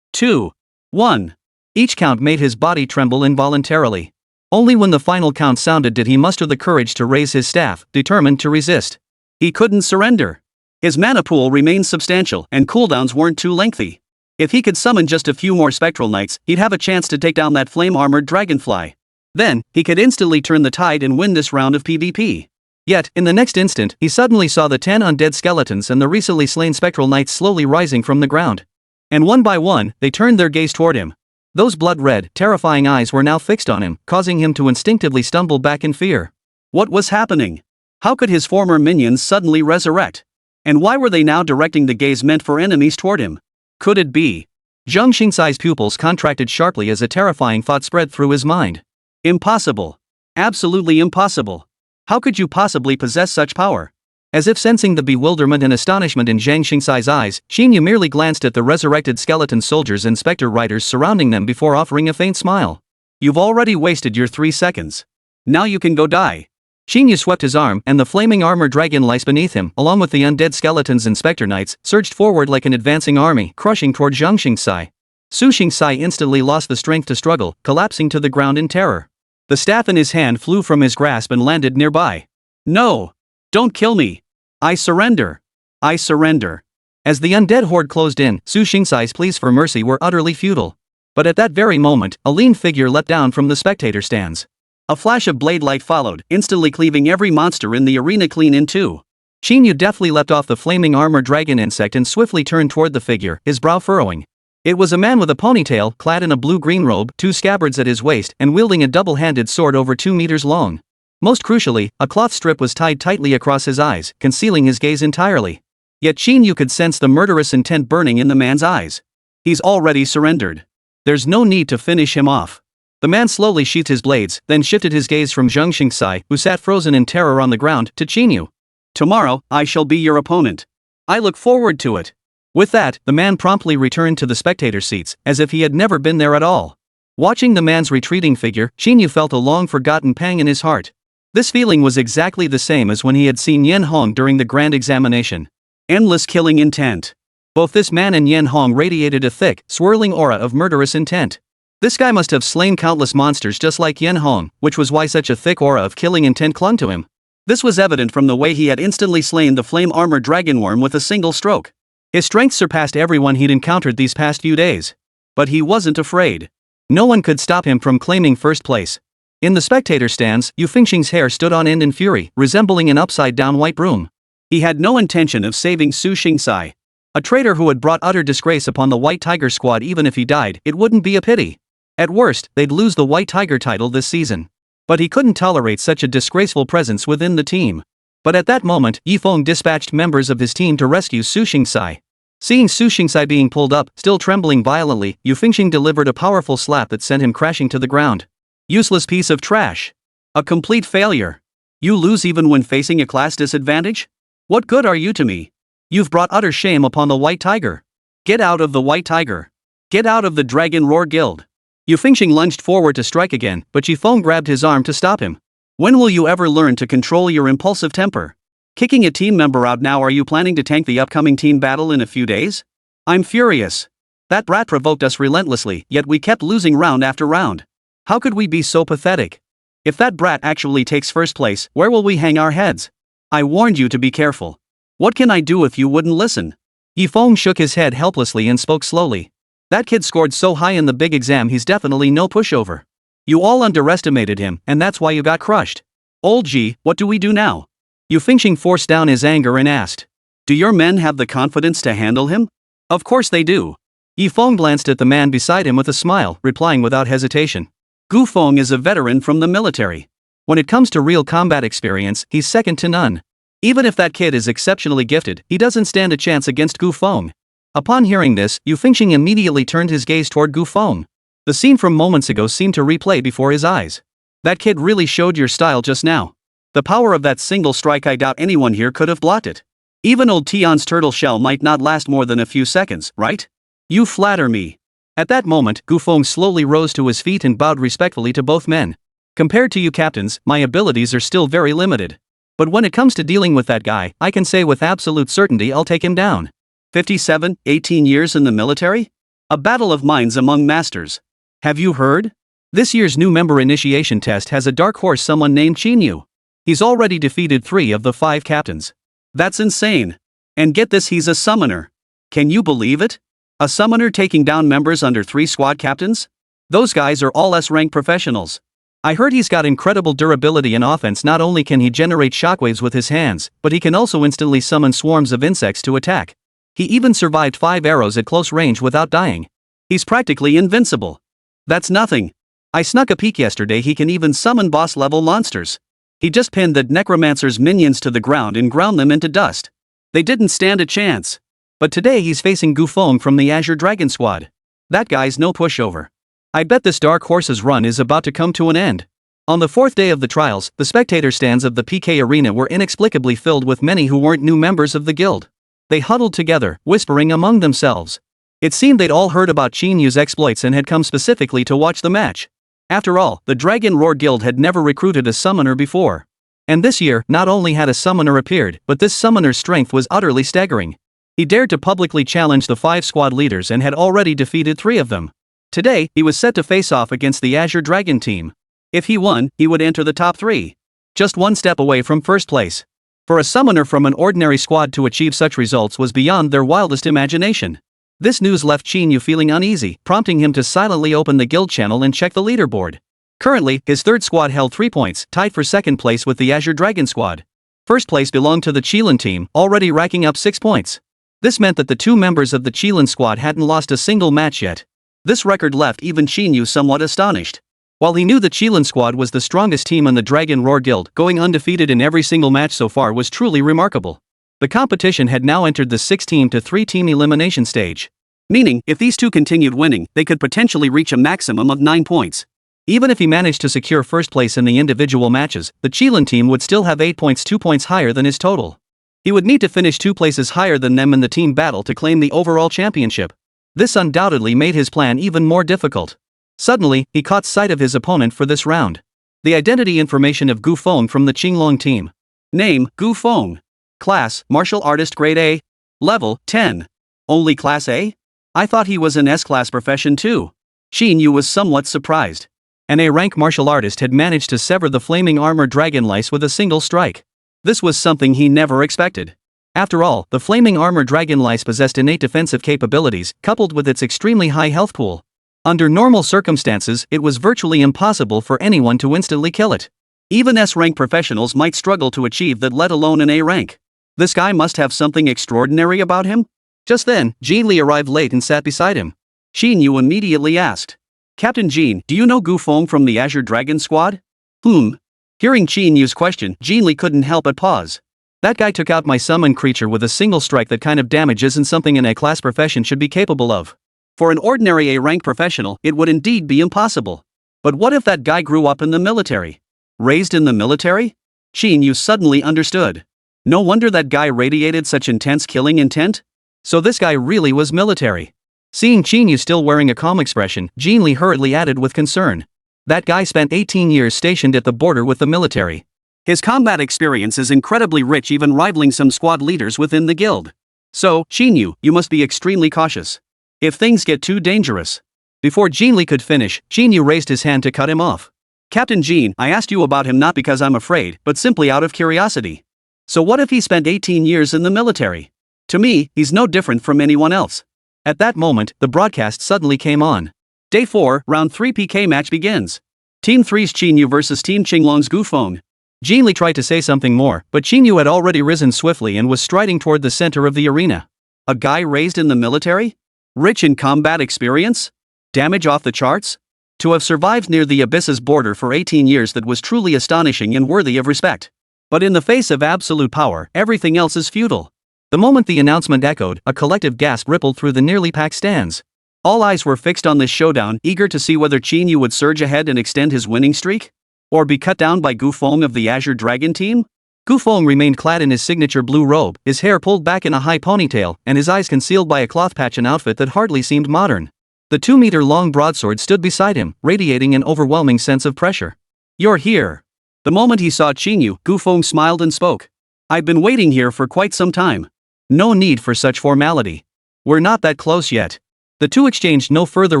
Speaker 1: 2, 1. Each count made his body tremble involuntarily. Only when the final count sounded did he muster the courage to raise his staff, determined to resist. He couldn't surrender. His mana pool remained substantial, and cooldowns weren't too lengthy. If he could summon just a few more Spectral Knights, he'd have a chance to take down that flame-armored dragonfly. Then, he could instantly turn the tide and win this round of PvP. Yet, in the next instant, he suddenly saw the 10 undead skeletons and the recently slain Spectral Knights slowly rising from the ground. And one by one, they turned their gaze toward him. Those blood-red, terrifying eyes were now fixed on him, causing him to instinctively stumble back in fear. What was happening? How could his former minions suddenly resurrect? And why were they now directing the gaze meant for enemies toward him? Could it be? Zhang Xingsai's pupils contracted sharply as a terrifying thought spread through his mind. Impossible. Absolutely impossible. How could you possibly possess such power? As if sensing the bewilderment and astonishment in Zhang Xingsai's eyes, Qín Yǔ merely glanced at the resurrected skeleton soldiers and specter riders surrounding them before offering a faint smile. You've already wasted your 3 seconds. Now you can go die. Qín Yǔ swept his arm, and the flaming armor dragon lice beneath him, along with the undead skeletons and specter knights, surged forward like an advancing army, crushing toward Zhang Xingsai. Su Xingsai instantly lost the strength to struggle, collapsing to the ground in terror. The staff in his hand flew from his grasp and landed nearby. No! Don't kill me! I surrender! I surrender! As the undead horde closed in, Su Xingsai's pleas for mercy were utterly futile. But at that very moment, a lean figure leapt down from the spectator stands. A flash of blade light followed, instantly cleaving every monster in the arena clean in two. Qín Yǔ deftly leapt off the flaming armor dragon insect and swiftly turned toward the figure, his brow furrowing. It was a man with a ponytail, clad in a blue-green robe, 2 scabbards at his waist, and wielding a double-handed sword over 2 meters long. Most crucially, a cloth strip was tied tightly across his eyes, concealing his gaze entirely. Yet Qín Yǔ could sense the murderous intent burning in the man's eyes. He's already surrendered. There's no need to finish him off. The man slowly sheathed his blades, then shifted his gaze from Zhang Xingsai, who sat frozen in terror on the ground, to Qín Yǔ. Tomorrow, I shall be your opponent. I look forward to it. With that, the man promptly returned to the spectator seats, as if he had never been there at all. Watching the man's retreating figure, Qín Yǔ felt a long-forgotten pang in his heart. This feeling was exactly the same as when he had seen Yan Hong during the grand examination. Endless killing intent. Both this man and Yan Hong radiated a thick, swirling aura of murderous intent. This guy must have slain countless monsters just like Yan Hong, which was why such a thick aura of killing intent clung to him. This was evident from the way he had instantly slain the flame-armored dragonworm with a single stroke. His strength surpassed everyone he'd encountered these past few days. But he wasn't afraid. No one could stop him from claiming first place. In the spectator stands, Yu Fengxing's hair stood on end in fury, resembling an upside-down white broom. He had no intention of saving Su Xingsai. A traitor who had brought utter disgrace upon the White Tiger squad. Even if he died, it wouldn't be a pity. At worst, they'd lose the White Tiger title this season. But he couldn't tolerate such a disgraceful presence within the team. But at that moment, Yifeng dispatched members of his team to rescue Su Xingsai. Seeing Su Xingsai being pulled up, still trembling violently, Yu Fengxing delivered a powerful slap that sent him crashing to the ground. Useless piece of trash. A complete failure. You lose even when facing a class disadvantage? What good are you to me? You've brought utter shame upon the White Tiger. Get out of the White Tiger. Get out of the Dragon Roar Guild. Yu Fengxing lunged forward to strike again, but Qifeng grabbed his arm to stop him. When will you ever learn to control your impulsive temper? Kicking a team member out now, are you planning to tank the upcoming team battle in a few days? I'm furious. That brat provoked us relentlessly, yet we kept losing round after round. How could we be so pathetic? If that brat actually takes first place, where will we hang our heads? I warned you to be careful. What can I do if you wouldn't listen? Yifeng shook his head helplessly and spoke slowly. That kid scored so high in the big exam, he's definitely no pushover. You all underestimated him, and that's why you got crushed. Old G, what do we do now? Yu Fengxing forced down his anger and asked. Do your men have the confidence to handle him? Of course they do. Yifeng glanced at the man beside him with a smile, replying without hesitation. Gu Feng is a veteran from the military. When it comes to real combat experience, he's second to none. Even if that kid is exceptionally gifted, he doesn't stand a chance against Gu Feng. Upon hearing this, Yu Fengxing immediately turned his gaze toward Gu Feng. The scene from moments ago seemed to replay before his eyes. That kid really showed your style just now. The power of that single strike, I doubt anyone here could have blocked it. Even old Tion's turtle shell might not last more than a few seconds, right? You flatter me. At that moment, Gu Feng slowly rose to his feet and bowed respectfully to both men. Compared to you captains, my abilities are still very limited. But when it comes to dealing with that guy, I can say with absolute certainty I'll take him down. 57, 18 years in the military? A battle of minds among masters. Have you heard? This year's new member initiation test has a dark horse, someone named Qín Yǔ. He's already defeated 3 of the 5 captains. That's insane. And get this, he's a summoner. Can you believe it? A summoner taking down members under 3 squad captains? Those guys are all S-rank professionals. I heard he's got incredible durability in offense. Not only can he generate shockwaves with his hands, but he can also instantly summon swarms of insects to attack. He even survived 5 arrows at close range without dying. He's practically invincible. That's nothing. I snuck a peek yesterday, he can even summon boss-level monsters. He just pinned the necromancer's minions to the ground and ground them into dust. They didn't stand a chance. But today he's facing Gu Feng from the Azure Dragon Squad. That guy's no pushover. I bet this dark horse's run is about to come to an end. On the 4th day of the trials, the spectator stands of the PK arena were inexplicably filled with many who weren't new members of the guild. They huddled together, whispering among themselves. It seemed they'd all heard about Qín Yǔ's exploits and had come specifically to watch the match. After all, the Dragon Roar Guild had never recruited a summoner before. And this year, not only had a summoner appeared, but this summoner's strength was utterly staggering. He dared to publicly challenge the 5 squad leaders and had already defeated 3 of them. Today, he was set to face off against the Azure Dragon team. If he won, he would enter the top 3. Just one step away from first place. For a summoner from an ordinary squad to achieve such results was beyond their wildest imagination. This news left Qín Yǔ feeling uneasy, prompting him to silently open the guild channel and check the leaderboard. Currently, his 3rd squad held 3 points, tied for 2nd place with the Azure Dragon squad. First place belonged to the Qilin team, already racking up 6 points. This meant that the 2 members of the Qilin squad hadn't lost a single match yet. This record left even Qín Yǔ somewhat astonished. While he knew the Qilin squad was the strongest team in the Dragon Roar Guild, going undefeated in every single match so far was truly remarkable. The competition had now entered the 6-team-to-3-team elimination stage. Meaning, if these 2 continued winning, they could potentially reach a maximum of 9 points. Even if he managed to secure first place in the individual matches, the Qilin team would still have 8 points, 2 points higher than his total. He would need to finish 2 places higher than them in the team battle to claim the overall championship. This undoubtedly made his plan even more difficult. Suddenly, he caught sight of his opponent for this round. The identity information of Gu Feng from the Qinglong team. Name, Gu Feng. Class, Martial Artist Grade A. Level, 10. Only Class A? I thought he was an S-class profession too. Qín Yǔ was somewhat surprised. An A-rank martial artist had managed to sever the flaming armor dragon lice with a single strike. This was something he never expected. After all, the flaming armor dragon lice possessed innate defensive capabilities, coupled with its extremely high health pool. Under normal circumstances, it was virtually impossible for anyone to instantly kill it. Even S-rank professionals might struggle to achieve that, let alone an A rank. This guy must have something extraordinary about him? Just then, Jin Li arrived late and sat beside him. Qín Yǔ immediately asked. Captain Jin, do you know Gu Feng from the Azure Dragon Squad? Hearing Qín Yǔ's question, Jin Li couldn't help but pause. That guy took out my summon creature with a single strike. That kind of damage isn't something an A-class profession should be capable of. For an ordinary A-rank professional, it would indeed be impossible. But what if that guy grew up in the military? Raised in the military? Qín Yǔ suddenly understood. No wonder that guy radiated such intense killing intent. So this guy really was military. Seeing Qín Yǔ still wearing a calm expression, Jin Li hurriedly added with concern. That guy spent 18 years stationed at the border with the military. His combat experience is incredibly rich, even rivaling some squad leaders within the guild. So, Qín Yǔ, you must be extremely cautious. If things get too dangerous. Before Jin Li could finish, Qín Yǔ raised his hand to cut him off. Captain Jin, I asked you about him not because I'm afraid, but simply out of curiosity. So what if he spent 18 years in the military? To me, he's no different from anyone else. At that moment, the broadcast suddenly came on. Day 4, Round 3 PK match begins. Team 3's Qín Yǔ versus Team Qinglong's Gufeng. Jin Li tried to say something more, but Qín Yǔ had already risen swiftly and was striding toward the center of the arena. A guy raised in the military? Rich in combat experience? Damage off the charts? To have survived near the abyss's border for 18 years, that was truly astonishing and worthy of respect. But in the face of absolute power, everything else is futile. The moment the announcement echoed, a collective gasp rippled through the nearly packed stands. All eyes were fixed on this showdown, eager to see whether Qín Yǔ would surge ahead and extend his winning streak? Or be cut down by Gufeng of the Azure Dragon team? Gufeng remained clad in his signature blue robe, his hair pulled back in a high ponytail, and his eyes concealed by a cloth patch, an outfit that hardly seemed modern. The 2-meter-long broadsword stood beside him, radiating an overwhelming sense of pressure. You're here. The moment he saw Qín Yǔ, Gufeng smiled and spoke. I've been waiting here for quite some time. No need for such formality. We're not that close yet. The two exchanged no further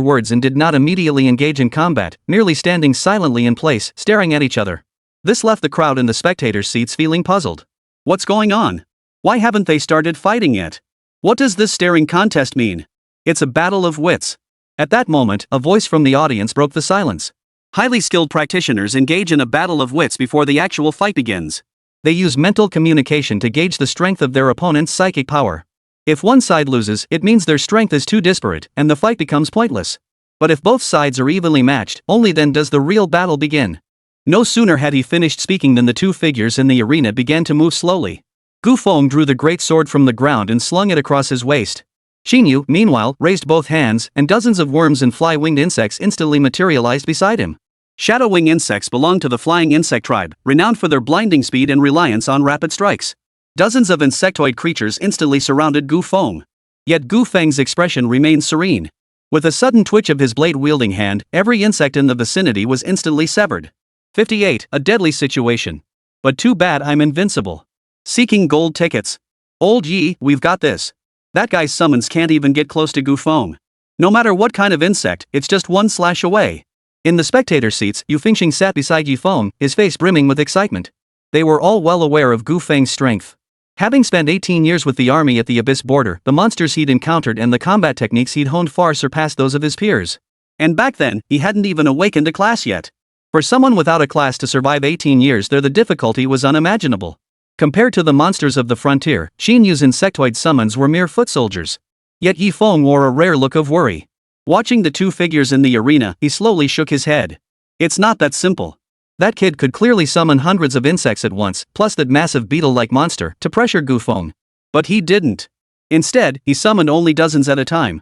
Speaker 1: words and did not immediately engage in combat, merely standing silently in place, staring at each other. This left the crowd in the spectators' seats feeling puzzled. What's going on? Why haven't they started fighting yet? What does this staring contest mean? It's a battle of wits. At that moment, a voice from the audience broke the silence. Highly skilled practitioners engage in a battle of wits before the actual fight begins. They use mental communication to gauge the strength of their opponent's psychic power. If one side loses, it means their strength is too disparate, and the fight becomes pointless. But if both sides are evenly matched, only then does the real battle begin. No sooner had he finished speaking than the two figures in the arena began to move slowly. Gufeng drew the great sword from the ground and slung it across his waist. Qín Yǔ, meanwhile, raised both hands, and dozens of worms and fly-winged insects instantly materialized beside him. Shadow-wing insects belong to the flying insect tribe, renowned for their blinding speed and reliance on rapid strikes. Dozens of insectoid creatures instantly surrounded Gufeng. Yet Gufeng's expression remained serene. With a sudden twitch of his blade-wielding hand, every insect in the vicinity was instantly severed. 58, a deadly situation. But too bad I'm invincible. Seeking gold tickets. Old Yi, we've got this. That guy's summons can't even get close to Gufeng. No matter what kind of insect, it's just one slash away. In the spectator seats, Yu Fengxing sat beside Yifeng, his face brimming with excitement. They were all well aware of Gufeng's strength. Having spent 18 years with the army at the Abyss border, the monsters he'd encountered and the combat techniques he'd honed far surpassed those of his peers. And back then, he hadn't even awakened a class yet. For someone without a class to survive 18 years there, the difficulty was unimaginable. Compared to the monsters of the frontier, Qín Yǔ's insectoid summons were mere foot soldiers. Yet Yifeng wore a rare look of worry. Watching the two figures in the arena, he slowly shook his head. It's not that simple. That kid could clearly summon hundreds of insects at once, plus that massive beetle-like monster, to pressure Gufeng. But he didn't. Instead, he summoned only dozens at a time.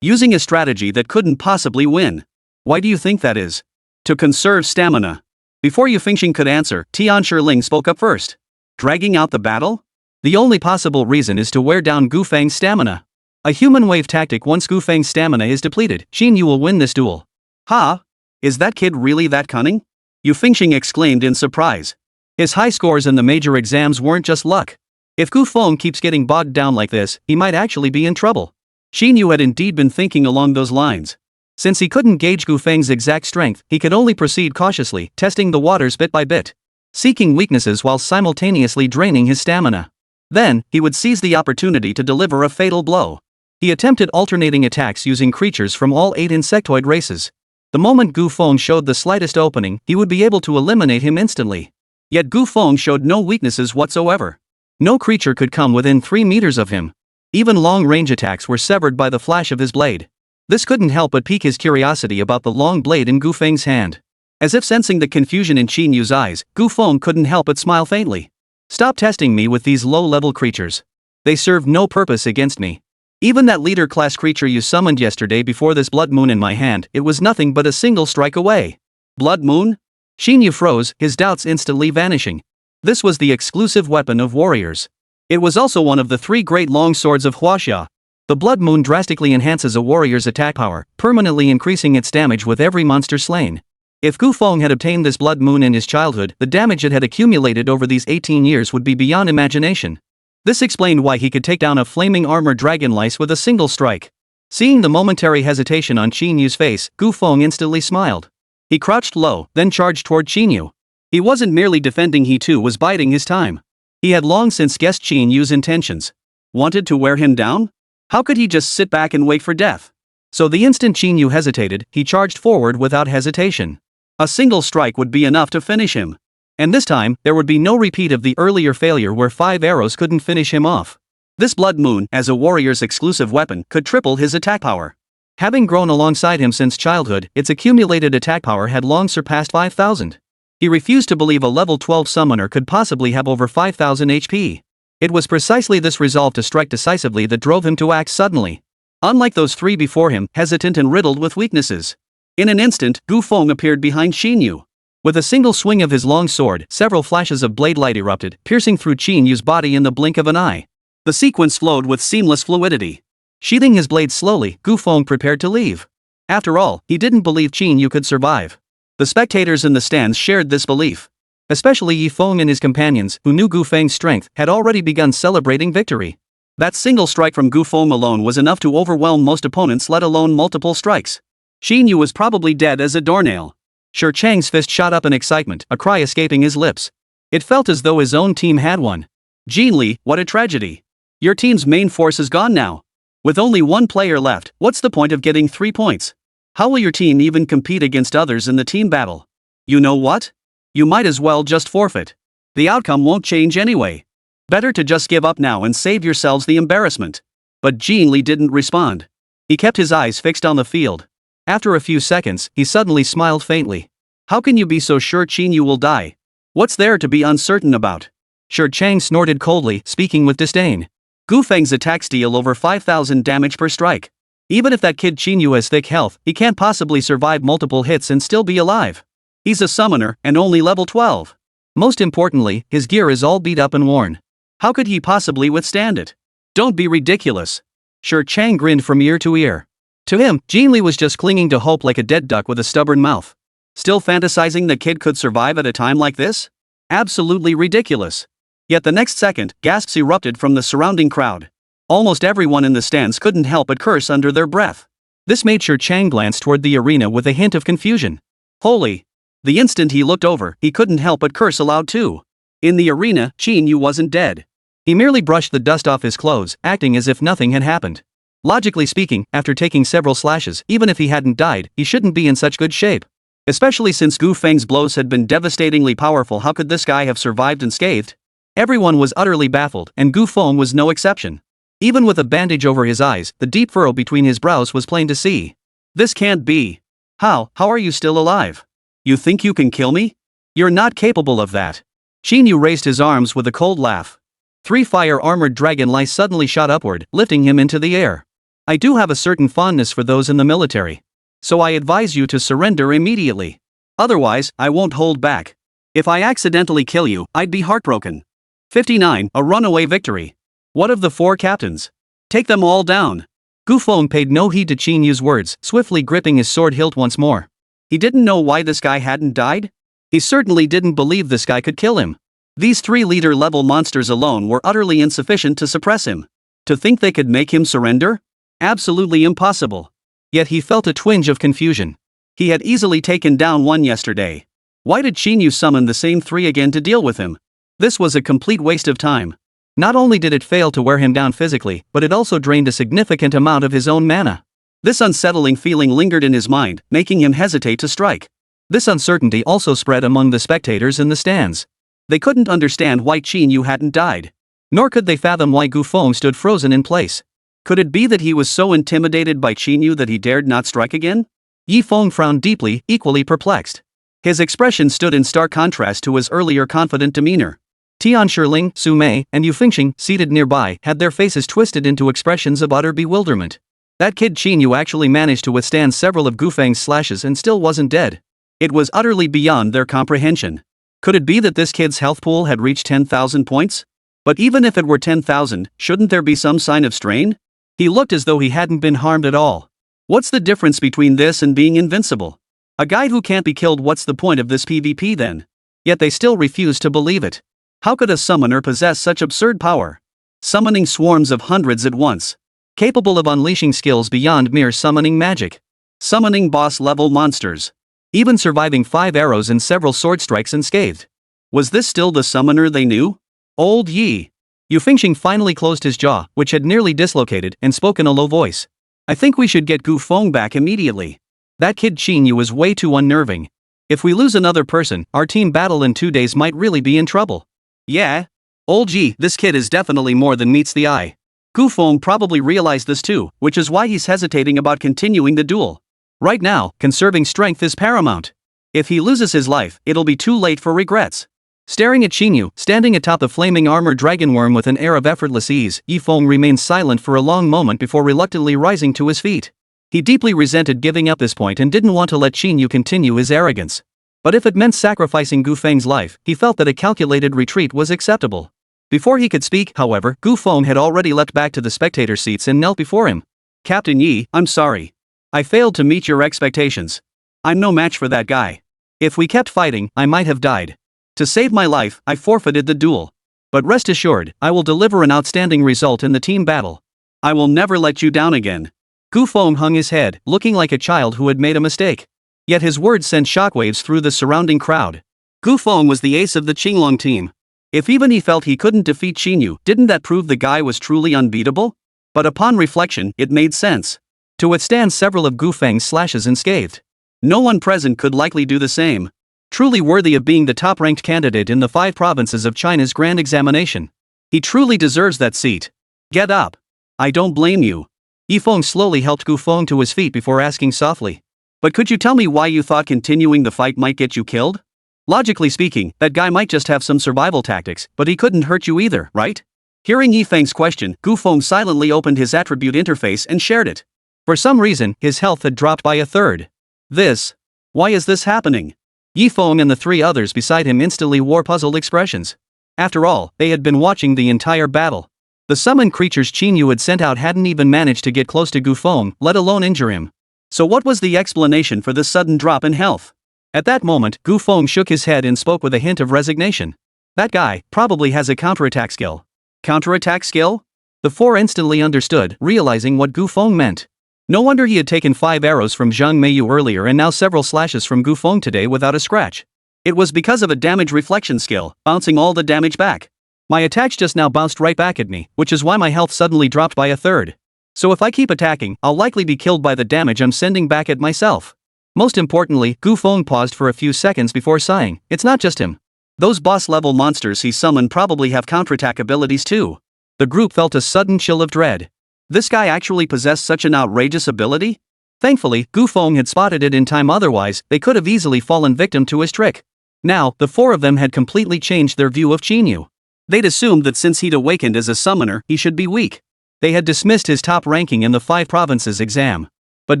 Speaker 1: Using a strategy that couldn't possibly win. Why do you think that is? To conserve stamina. Before Yu Fengxing could answer, Tian Shiling spoke up first. Dragging out the battle? The only possible reason is to wear down Gufeng's stamina. A human wave tactic. Once Gufeng's stamina is depleted, Qín Yǔ will win this duel. Ha! Is that kid really that cunning? Yu Fengxing exclaimed in surprise. His high scores in the major exams weren't just luck. If Gufeng keeps getting bogged down like this, he might actually be in trouble. Qín Yǔ had indeed been thinking along those lines. Since he couldn't gauge Gufeng's exact strength, he could only proceed cautiously, testing the waters bit by bit. Seeking weaknesses while simultaneously draining his stamina. Then, he would seize the opportunity to deliver a fatal blow. He attempted alternating attacks using creatures from all 8 insectoid races. The moment Gufeng showed the slightest opening, he would be able to eliminate him instantly. Yet Gufeng showed no weaknesses whatsoever. No creature could come within 3 meters of him. Even long-range attacks were severed by the flash of his blade. This couldn't help but pique his curiosity about the long blade in Gufeng's hand. As if sensing the confusion in Qín Yǔ's eyes, Gufeng couldn't help but smile faintly. Stop testing me with these low-level creatures. They serve no purpose against me. Even that leader-class creature you summoned yesterday before this blood moon in my hand, it was nothing but a single strike away. Blood moon? Qín Yǔ froze, his doubts instantly vanishing. This was the exclusive weapon of warriors. It was also one of the 3 great long swords of Huaxia. The Blood Moon drastically enhances a warrior's attack power, permanently increasing its damage with every monster slain. If Gu Feng had obtained this Blood Moon in his childhood, the damage it had accumulated over these 18 years would be beyond imagination. This explained why he could take down a flaming armor dragon lice with a single strike. Seeing the momentary hesitation on Qín Yǔ's face, Gu Feng instantly smiled. He crouched low, then charged toward Qín Yǔ. He wasn't merely defending, he too was biding his time. He had long since guessed Qín Yǔ's intentions. Wanted to wear him down? How could he just sit back and wait for death? So the instant Qín Yǔ hesitated, he charged forward without hesitation. A single strike would be enough to finish him. And this time, there would be no repeat of the earlier failure where 5 arrows couldn't finish him off. This Blood Moon, as a warrior's exclusive weapon, could triple his attack power. Having grown alongside him since childhood, its accumulated attack power had long surpassed 5,000. He refused to believe a level 12 summoner could possibly have over 5,000 HP. It was precisely this resolve to strike decisively that drove him to act suddenly. Unlike those 3 before him, hesitant and riddled with weaknesses. In an instant, Gu Feng appeared behind Qín Yǔ. With a single swing of his long sword, several flashes of blade light erupted, piercing through Qín Yǔ's body in the blink of an eye. The sequence flowed with seamless fluidity. Sheathing his blade slowly, Gu Feng prepared to leave. After all, he didn't believe Qín Yǔ could survive. The spectators in the stands shared this belief. Especially Yi Feng and his companions, who knew Gu Feng's strength, had already begun celebrating victory. That single strike from Gu Feng alone was enough to overwhelm most opponents, let alone multiple strikes. Qín Yǔ was probably dead as a doornail. Shi Chang's fist shot up in excitement, a cry escaping his lips. It felt as though his own team had won. Jin Li, what a tragedy. Your team's main force is gone now. With only 1 player left, what's the point of getting 3 points? How will your team even compete against others in the team battle? You know what? You might as well just forfeit. The outcome won't change anyway. Better to just give up now and save yourselves the embarrassment. But Jin Li didn't respond. He kept his eyes fixed on the field. After a few seconds, he suddenly smiled faintly. How can you be so sure Qín Yǔ will die? What's there to be uncertain about? Shi Chang snorted coldly, speaking with disdain. Gu Feng's attacks deal over 5,000 damage per strike. Even if that kid Qín Yǔ has thick health, he can't possibly survive multiple hits and still be alive. He's a summoner, and only level 12. Most importantly, his gear is all beat up and worn. How could he possibly withstand it? Don't be ridiculous. Shi Chang grinned from ear to ear. To him, Jin Li was just clinging to hope like a dead duck with a stubborn mouth. Still fantasizing the kid could survive at a time like this? Absolutely ridiculous. Yet the next second, gasps erupted from the surrounding crowd. Almost everyone in the stands couldn't help but curse under their breath. This made Shi Chang glance toward the arena with a hint of confusion. Holy! The instant he looked over, he couldn't help but curse aloud too. In the arena, Qín Yǔ wasn't dead. He merely brushed the dust off his clothes, acting as if nothing had happened. Logically speaking, after taking several slashes, even if he hadn't died, he shouldn't be in such good shape. Especially since Gu Feng's blows had been devastatingly powerful, how could this guy have survived unscathed? Everyone was utterly baffled, and Gu Feng was no exception. Even with a bandage over his eyes, the deep furrow between his brows was plain to see. This can't be. How are you still alive? You think you can kill me? You're not capable of that. Qín Yǔ raised his arms with a cold laugh. 3 fire-armored dragon lice suddenly shot upward, lifting him into the air. I do have a certain fondness for those in the military. So I advise you to surrender immediately. Otherwise, I won't hold back. If I accidentally kill you, I'd be heartbroken. 59. A runaway victory. What of the 4 captains? Take them all down. Gu Feng paid no heed to Qín Yǔ's words, swiftly gripping his sword hilt once more. He didn't know why this guy hadn't died? He certainly didn't believe this guy could kill him. These 3 leader-level monsters alone were utterly insufficient to suppress him. To think they could make him surrender? Absolutely impossible. Yet he felt a twinge of confusion. He had easily taken down 1 yesterday. Why did Qín Yǔ summon the same 3 again to deal with him? This was a complete waste of time. Not only did it fail to wear him down physically, but it also drained a significant amount of his own mana. This unsettling feeling lingered in his mind, making him hesitate to strike. This uncertainty also spread among the spectators in the stands. They couldn't understand why Qín Yǔ hadn't died. Nor could they fathom why Gu Feng stood frozen in place. Could it be that he was so intimidated by Qín Yǔ that he dared not strike again? Yi Feng frowned deeply, equally perplexed. His expression stood in stark contrast to his earlier confident demeanor. Tian Shiling, Su Mei, and Yu Fengxing, seated nearby, had their faces twisted into expressions of utter bewilderment. That kid Qín Yǔ actually managed to withstand several of Gu Feng's slashes and still wasn't dead. It was utterly beyond their comprehension. Could it be that this kid's health pool had reached 10,000 points? But even if it were 10,000, shouldn't there be some sign of strain? He looked as though he hadn't been harmed at all. What's the difference between this and being invincible? A guy who can't be killed, what's the point of this PvP then? Yet they still refuse to believe it. How could a summoner possess such absurd power? Summoning swarms of hundreds at once. Capable of unleashing skills beyond mere summoning magic. Summoning boss-level monsters. Even surviving 5 arrows and several sword strikes unscathed. Was this still the summoner they knew? Old Yi. Yu Fengxing finally closed his jaw, which had nearly dislocated, and spoke in a low voice. I think we should get Gu Feng back immediately. That kid Qín Yǔ is way too unnerving. If we lose another person, our team battle in 2 days might really be in trouble. Yeah. Old Yi, this kid is definitely more than meets the eye. Gu Feng probably realized this too, which is why he's hesitating about continuing the duel. Right now, conserving strength is paramount. If he loses his life, it'll be too late for regrets. Staring at Qín Yǔ, standing atop the flaming armored dragon worm with an air of effortless ease, Yi Feng remained silent for a long moment before reluctantly rising to his feet. He deeply resented giving up this point and didn't want to let Qín Yǔ continue his arrogance. But if it meant sacrificing Gu Feng's life, he felt that a calculated retreat was acceptable. Before he could speak, however, Gu Feng had already leapt back to the spectator seats and knelt before him. Captain Yi, I'm sorry. I failed to meet your expectations. I'm no match for that guy. If we kept fighting, I might have died. To save my life, I forfeited the duel. But rest assured, I will deliver an outstanding result in the team battle. I will never let you down again. Gu Feng hung his head, looking like a child who had made a mistake. Yet his words sent shockwaves through the surrounding crowd. Gu Feng was the ace of the Qinglong team. If even he felt he couldn't defeat Qín Yǔ, didn't that prove the guy was truly unbeatable? But upon reflection, it made sense. To withstand several of Gu Feng's slashes unscathed. No one present could likely do the same. Truly worthy of being the top-ranked candidate in the 5 provinces of China's grand examination. He truly deserves that seat. Get up. I don't blame you. Yi Feng slowly helped Gu Feng to his feet before asking softly. But could you tell me why you thought continuing the fight might get you killed? Logically speaking, that guy might just have some survival tactics, but he couldn't hurt you either, right? Hearing Yi Feng's question, Gu Feng silently opened his attribute interface and shared it. For some reason, his health had dropped by 1/3. Why is this happening? Yi Feng and the 3 others beside him instantly wore puzzled expressions. After all, they had been watching the entire battle. The summoned creatures Qín Yǔ had sent out hadn't even managed to get close to Gu Feng, let alone injure him. So what was the explanation for this sudden drop in health? At that moment, Gu Feng shook his head and spoke with a hint of resignation. That guy probably has a counterattack skill. Counterattack skill? The 4 instantly understood, realizing what Gu Feng meant. No wonder he had taken 5 arrows from Zhang Meiyu earlier and now several slashes from Gu Feng today without a scratch. It was because of a damage reflection skill, bouncing all the damage back. My attacks just now bounced right back at me, which is why my health suddenly dropped by 1/3. So if I keep attacking, I'll likely be killed by the damage I'm sending back at myself. Most importantly, Gu Feng paused for a few seconds before sighing. It's not just him. Those boss-level monsters he summoned probably have counterattack abilities too. The group felt a sudden chill of dread. This guy actually possessed such an outrageous ability? Thankfully, Gu Feng had spotted it in time, otherwise, they could have easily fallen victim to his trick. Now, the 4 of them had completely changed their view of Qín Yǔ. They'd assumed that since he'd awakened as a summoner, he should be weak. They had dismissed his top ranking in the 5 provinces exam. But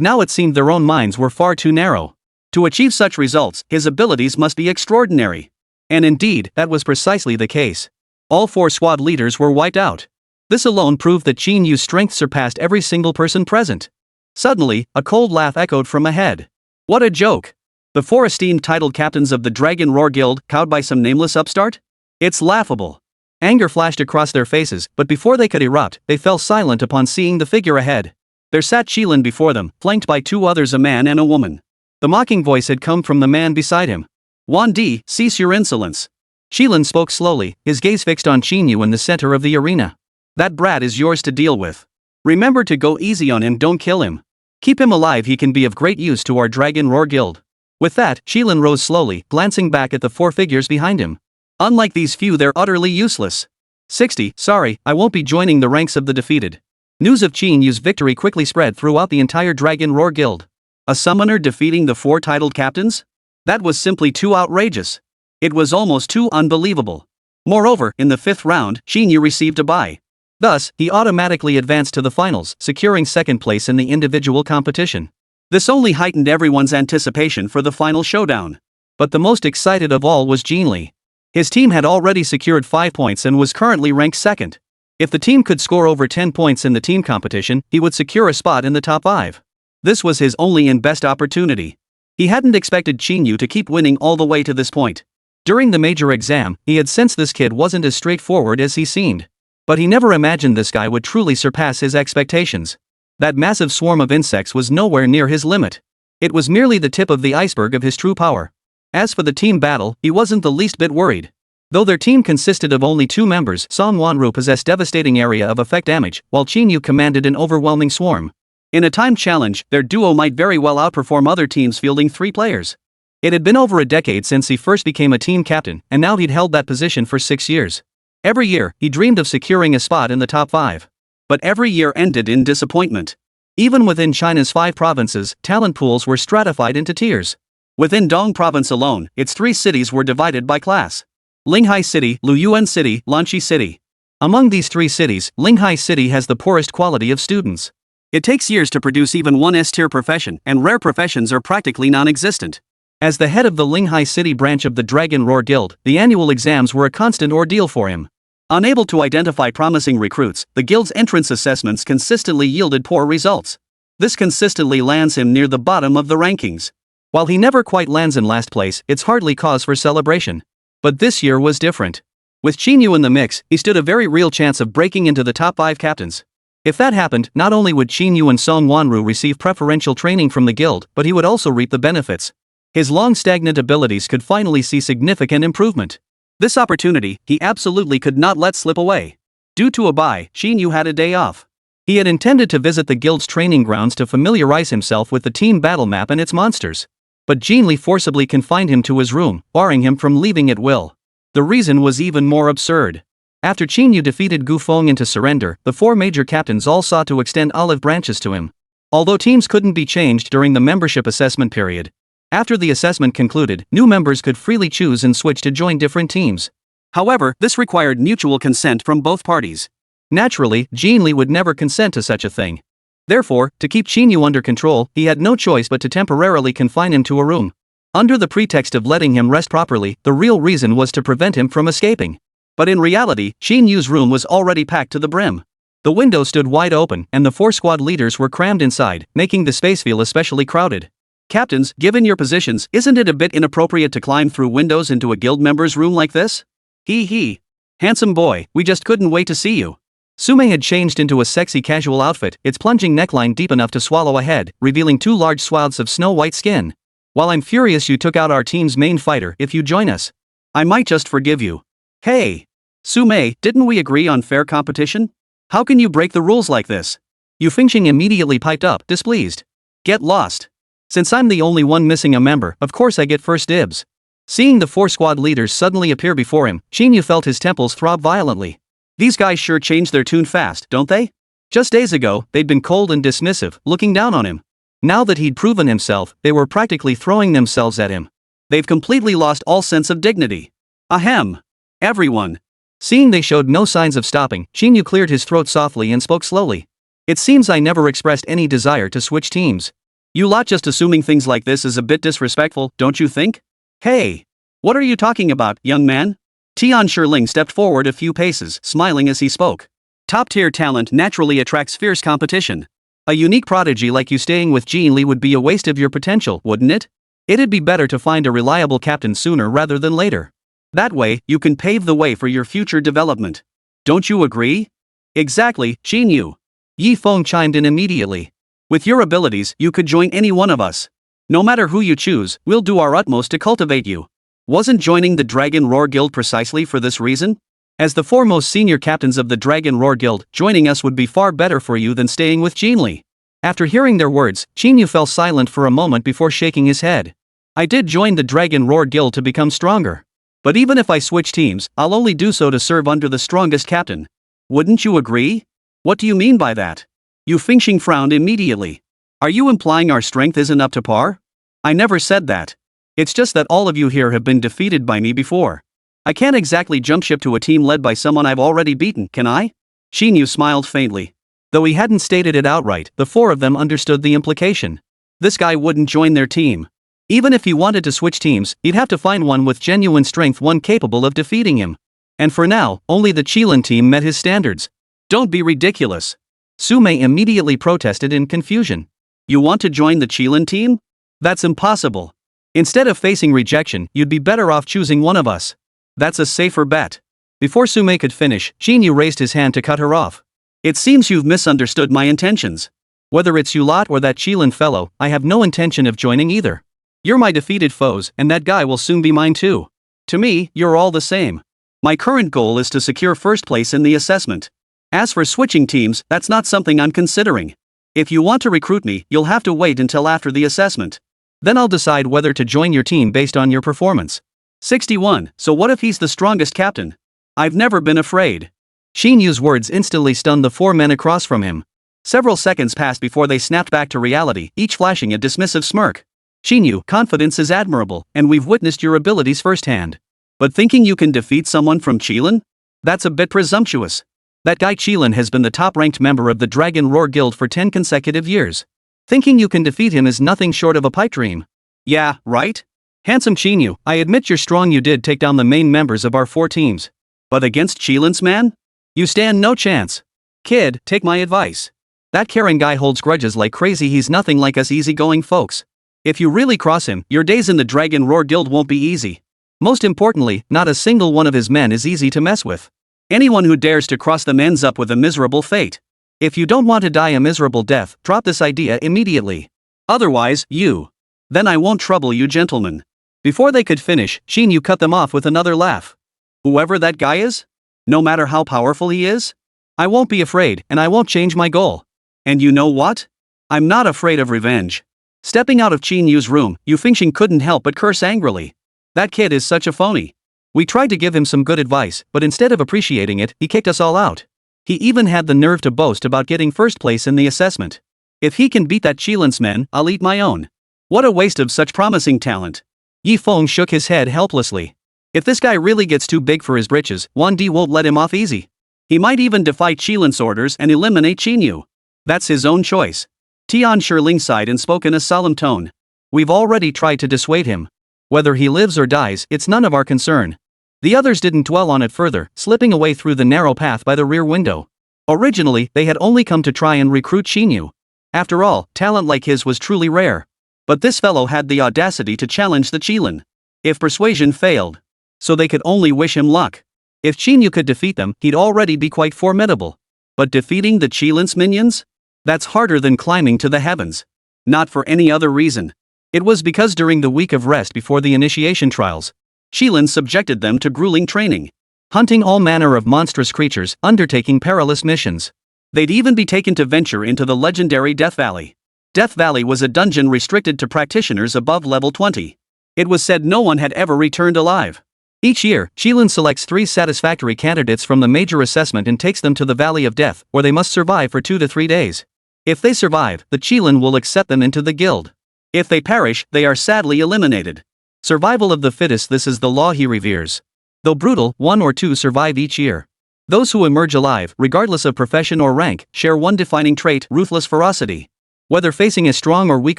Speaker 1: now it seemed their own minds were far too narrow. To achieve such results, his abilities must be extraordinary. And indeed, that was precisely the case. All 4 squad leaders were wiped out. This alone proved that Qín Yǔ's strength surpassed every single person present. Suddenly, a cold laugh echoed from ahead. What a joke! The 4 esteemed titled captains of the Dragon Roar Guild, cowed by some nameless upstart? It's laughable. Anger flashed across their faces, but before they could erupt, they fell silent upon seeing the figure ahead. There sat Shilin before them, flanked by 2 others, a man and a woman. The mocking voice had come from the man beside him. Wan Di, cease your insolence. Shilin spoke slowly, his gaze fixed on Qín Yǔ in the center of the arena. That brat is yours to deal with. Remember to go easy on him, don't kill him. Keep him alive, he can be of great use to our Dragon Roar Guild. With that, Shilin rose slowly, glancing back at the 4 figures behind him. Unlike these few, they're utterly useless. 60, sorry, I won't be joining the ranks of the defeated. News of Qín Yǔ's victory quickly spread throughout the entire Dragon Roar Guild. A summoner defeating the 4 titled captains? That was simply too outrageous. It was almost too unbelievable. Moreover, in the 5th round, Qín Yǔ received a bye. Thus, he automatically advanced to the finals, securing 2nd place in the individual competition. This only heightened everyone's anticipation for the final showdown. But the most excited of all was Qín Yǔ. His team had already secured 5 points and was currently ranked second. If the team could score over 10 points in the team competition, he would secure a spot in the top 5. This was his only and best opportunity. He hadn't expected Qín Yǔ to keep winning all the way to this point. During the major exam, he had sensed this kid wasn't as straightforward as he seemed. But he never imagined this guy would truly surpass his expectations. That massive swarm of insects was nowhere near his limit. It was merely the tip of the iceberg of his true power. As for the team battle, he wasn't the least bit worried. Though their team consisted of only 2 members, Sunmmary possessed devastating area of effect damage, while Qín Yǔ commanded an overwhelming swarm. In a time challenge, their duo might very well outperform other teams fielding 3 players. It had been over a decade since he first became a team captain, and now he'd held that position for 6 years. Every year, he dreamed of securing a spot in the top 5. But every year ended in disappointment. Even within China's 5 provinces, talent pools were stratified into tiers. Within Dong province alone, its 3 cities were divided by class. Linghai City, Luyuan City, Lanqi City. Among these 3 cities, Linghai City has the poorest quality of students. It takes years to produce even one S-tier profession, and rare professions are practically non-existent. As the head of the Linghai City branch of the Dragon Roar Guild, the annual exams were a constant ordeal for him. Unable to identify promising recruits, the guild's entrance assessments consistently yielded poor results. This consistently lands him near the bottom of the rankings. While he never quite lands in last place, it's hardly cause for celebration. But this year was different. With Qín Yǔ in the mix, he stood a very real chance of breaking into the top 5 captains. If that happened, not only would Qín Yǔ and Sunmmary receive preferential training from the guild, but he would also reap the benefits. His long-stagnant abilities could finally see significant improvement. This opportunity, he absolutely could not let slip away. Due to a bye, Qín Yǔ had a day off. He had intended to visit the guild's training grounds to familiarize himself with the team battle map and its monsters. But Qín Yǔ forcibly confined him to his room, barring him from leaving at will. The reason was even more absurd. After Qín Yǔ defeated Gu Feng into surrender, the 4 major captains all sought to extend olive branches to him. Although teams couldn't be changed during the membership assessment period. After the assessment concluded, new members could freely choose and switch to join different teams. However, this required mutual consent from both parties. Naturally, Qín Yǔ would never consent to such a thing. Therefore, to keep Qín Yǔ under control, he had no choice but to temporarily confine him to a room. Under the pretext of letting him rest properly, the real reason was to prevent him from escaping. But in reality, Qín Yǔ's room was already packed to the brim. The window stood wide open, and the 4 squad leaders were crammed inside, making the space feel especially crowded. Captains, given your positions, isn't it a bit inappropriate to climb through windows into a guild member's room like this? Hee. Handsome boy, we just couldn't wait to see you. Sunmmary had changed into a sexy casual outfit, its plunging neckline deep enough to swallow a head, revealing 2 large swaths of snow-white skin. While I'm furious you took out our team's main fighter, if you join us, I might just forgive you. Hey! Sunmmary, didn't we agree on fair competition? How can you break the rules like this? Yu Fengxing immediately piped up, displeased. Get lost. Since I'm the only one missing a member, of course I get first dibs. Seeing the 4 squad leaders suddenly appear before him, Qín Yǔ felt his temples throb violently. These guys sure change their tune fast, don't they? Just days ago, they'd been cold and dismissive, looking down on him. Now that he'd proven himself, they were practically throwing themselves at him. They've completely lost all sense of dignity. Ahem. Everyone. Seeing they showed no signs of stopping, Qín Yǔ cleared his throat softly and spoke slowly. It seems I never expressed any desire to switch teams. You lot just assuming things like this is a bit disrespectful, don't you think? Hey! What are you talking about, young man? Tian Shiling stepped forward a few paces, smiling as he spoke. Top-tier talent naturally attracts fierce competition. A unique prodigy like you staying with Qín Yǔ would be a waste of your potential, wouldn't it? It'd be better to find a reliable captain sooner rather than later. That way, you can pave the way for your future development. Don't you agree? Exactly, Qín Yǔ. Yi Feng chimed in immediately. With your abilities, you could join any one of us. No matter who you choose, we'll do our utmost to cultivate you. Wasn't joining the Dragon Roar Guild precisely for this reason? As the 4 most senior captains of the Dragon Roar Guild, joining us would be far better for you than staying with Qín Yǔ. After hearing their words, Qín Yǔ fell silent for a moment before shaking his head. I did join the Dragon Roar Guild to become stronger. But even if I switch teams, I'll only do so to serve under the strongest captain. Wouldn't you agree? What do you mean by that? Yu Fengxing frowned immediately. Are you implying our strength isn't up to par? I never said that. It's just that all of you here have been defeated by me before. I can't exactly jump ship to a team led by someone I've already beaten, can I? Qín Yǔ smiled faintly. Though he hadn't stated it outright, the 4 of them understood the implication. This guy wouldn't join their team. Even if he wanted to switch teams, he'd have to find one with genuine strength, one capable of defeating him. And for now, only the Qilin team met his standards. Don't be ridiculous. Sume immediately protested in confusion. You want to join the Qilin team? That's impossible. Instead of facing rejection, you'd be better off choosing one of us. That's a safer bet. Before Sume could finish, Qín Yǔ raised his hand to cut her off. It seems you've misunderstood my intentions. Whether it's you lot or that Qilin fellow, I have no intention of joining either. You're my defeated foes, and that guy will soon be mine too. To me, you're all the same. My current goal is to secure first place in the assessment. As for switching teams, that's not something I'm considering. If you want to recruit me, you'll have to wait until after the assessment. Then I'll decide whether to join your team based on your performance. 61. So what if he's the strongest captain? I've never been afraid. Qín Yǔ's words instantly stunned the four men across from him. Several seconds passed before they snapped back to reality, each flashing a dismissive smirk. Qín Yǔ, confidence is admirable, and we've witnessed your abilities firsthand. But thinking you can defeat someone from Qilin? That's a bit presumptuous. That guy Qilin has been the top-ranked member of the Dragon Roar Guild for 10 consecutive years. Thinking you can defeat him is nothing short of a pipe dream. Yeah, right? Handsome Qín Yǔ, I admit you're strong. You did take down the main members of our 4 teams. But against Qilin's man? You stand no chance. Kid, take my advice. That caring guy holds grudges like crazy. He's nothing like us easygoing folks. If you really cross him, your days in the Dragon Roar Guild won't be easy. Most importantly, not a single one of his men is easy to mess with. Anyone who dares to cross them ends up with a miserable fate. If you don't want to die a miserable death, drop this idea immediately. Otherwise, Then I won't trouble you gentlemen. Before they could finish, Qín Yǔ cut them off with another laugh. Whoever that guy is? No matter how powerful he is? I won't be afraid, and I won't change my goal. And you know what? I'm not afraid of revenge. Stepping out of Qín Yǔ's room, Yu Fengxing couldn't help but curse angrily. That kid is such a phony. We tried to give him some good advice, but instead of appreciating it, he kicked us all out. He even had the nerve to boast about getting first place in the assessment. If he can beat that Qilin's men, I'll eat my own. What a waste of such promising talent. Yi Feng shook his head helplessly. If this guy really gets too big for his britches, Wan Di won't let him off easy. He might even defy Qilin's orders and eliminate Qín Yǔ. That's his own choice. Tian Shirling sighed and spoke in a solemn tone. We've already tried to dissuade him. Whether he lives or dies, it's none of our concern. The others didn't dwell on it further, slipping away through the narrow path by the rear window. Originally, they had only come to try and recruit Qín Yǔ. After all, talent like his was truly rare. But this fellow had the audacity to challenge the Qilin. If persuasion failed, so they could only wish him luck. If Qín Yǔ could defeat them, he'd already be quite formidable. But defeating the Qilin's minions? That's harder than climbing to the heavens. Not for any other reason. It was because during the week of rest before the initiation trials, Qilin subjected them to grueling training. Hunting all manner of monstrous creatures, undertaking perilous missions. They'd even be taken to venture into the legendary Death Valley. Death Valley was a dungeon restricted to practitioners above level 20. It was said no one had ever returned alive. Each year, Qilin selects 3 satisfactory candidates from the major assessment and takes them to the Valley of Death, where they must survive for 2 to 3 days. If they survive, the Qilin will accept them into the guild. If they perish, they are sadly eliminated. Survival of the fittest, this is the law he reveres. Though brutal, 1 or 2 survive each year. Those who emerge alive, regardless of profession or rank, share one defining trait: ruthless ferocity. Whether facing a strong or weak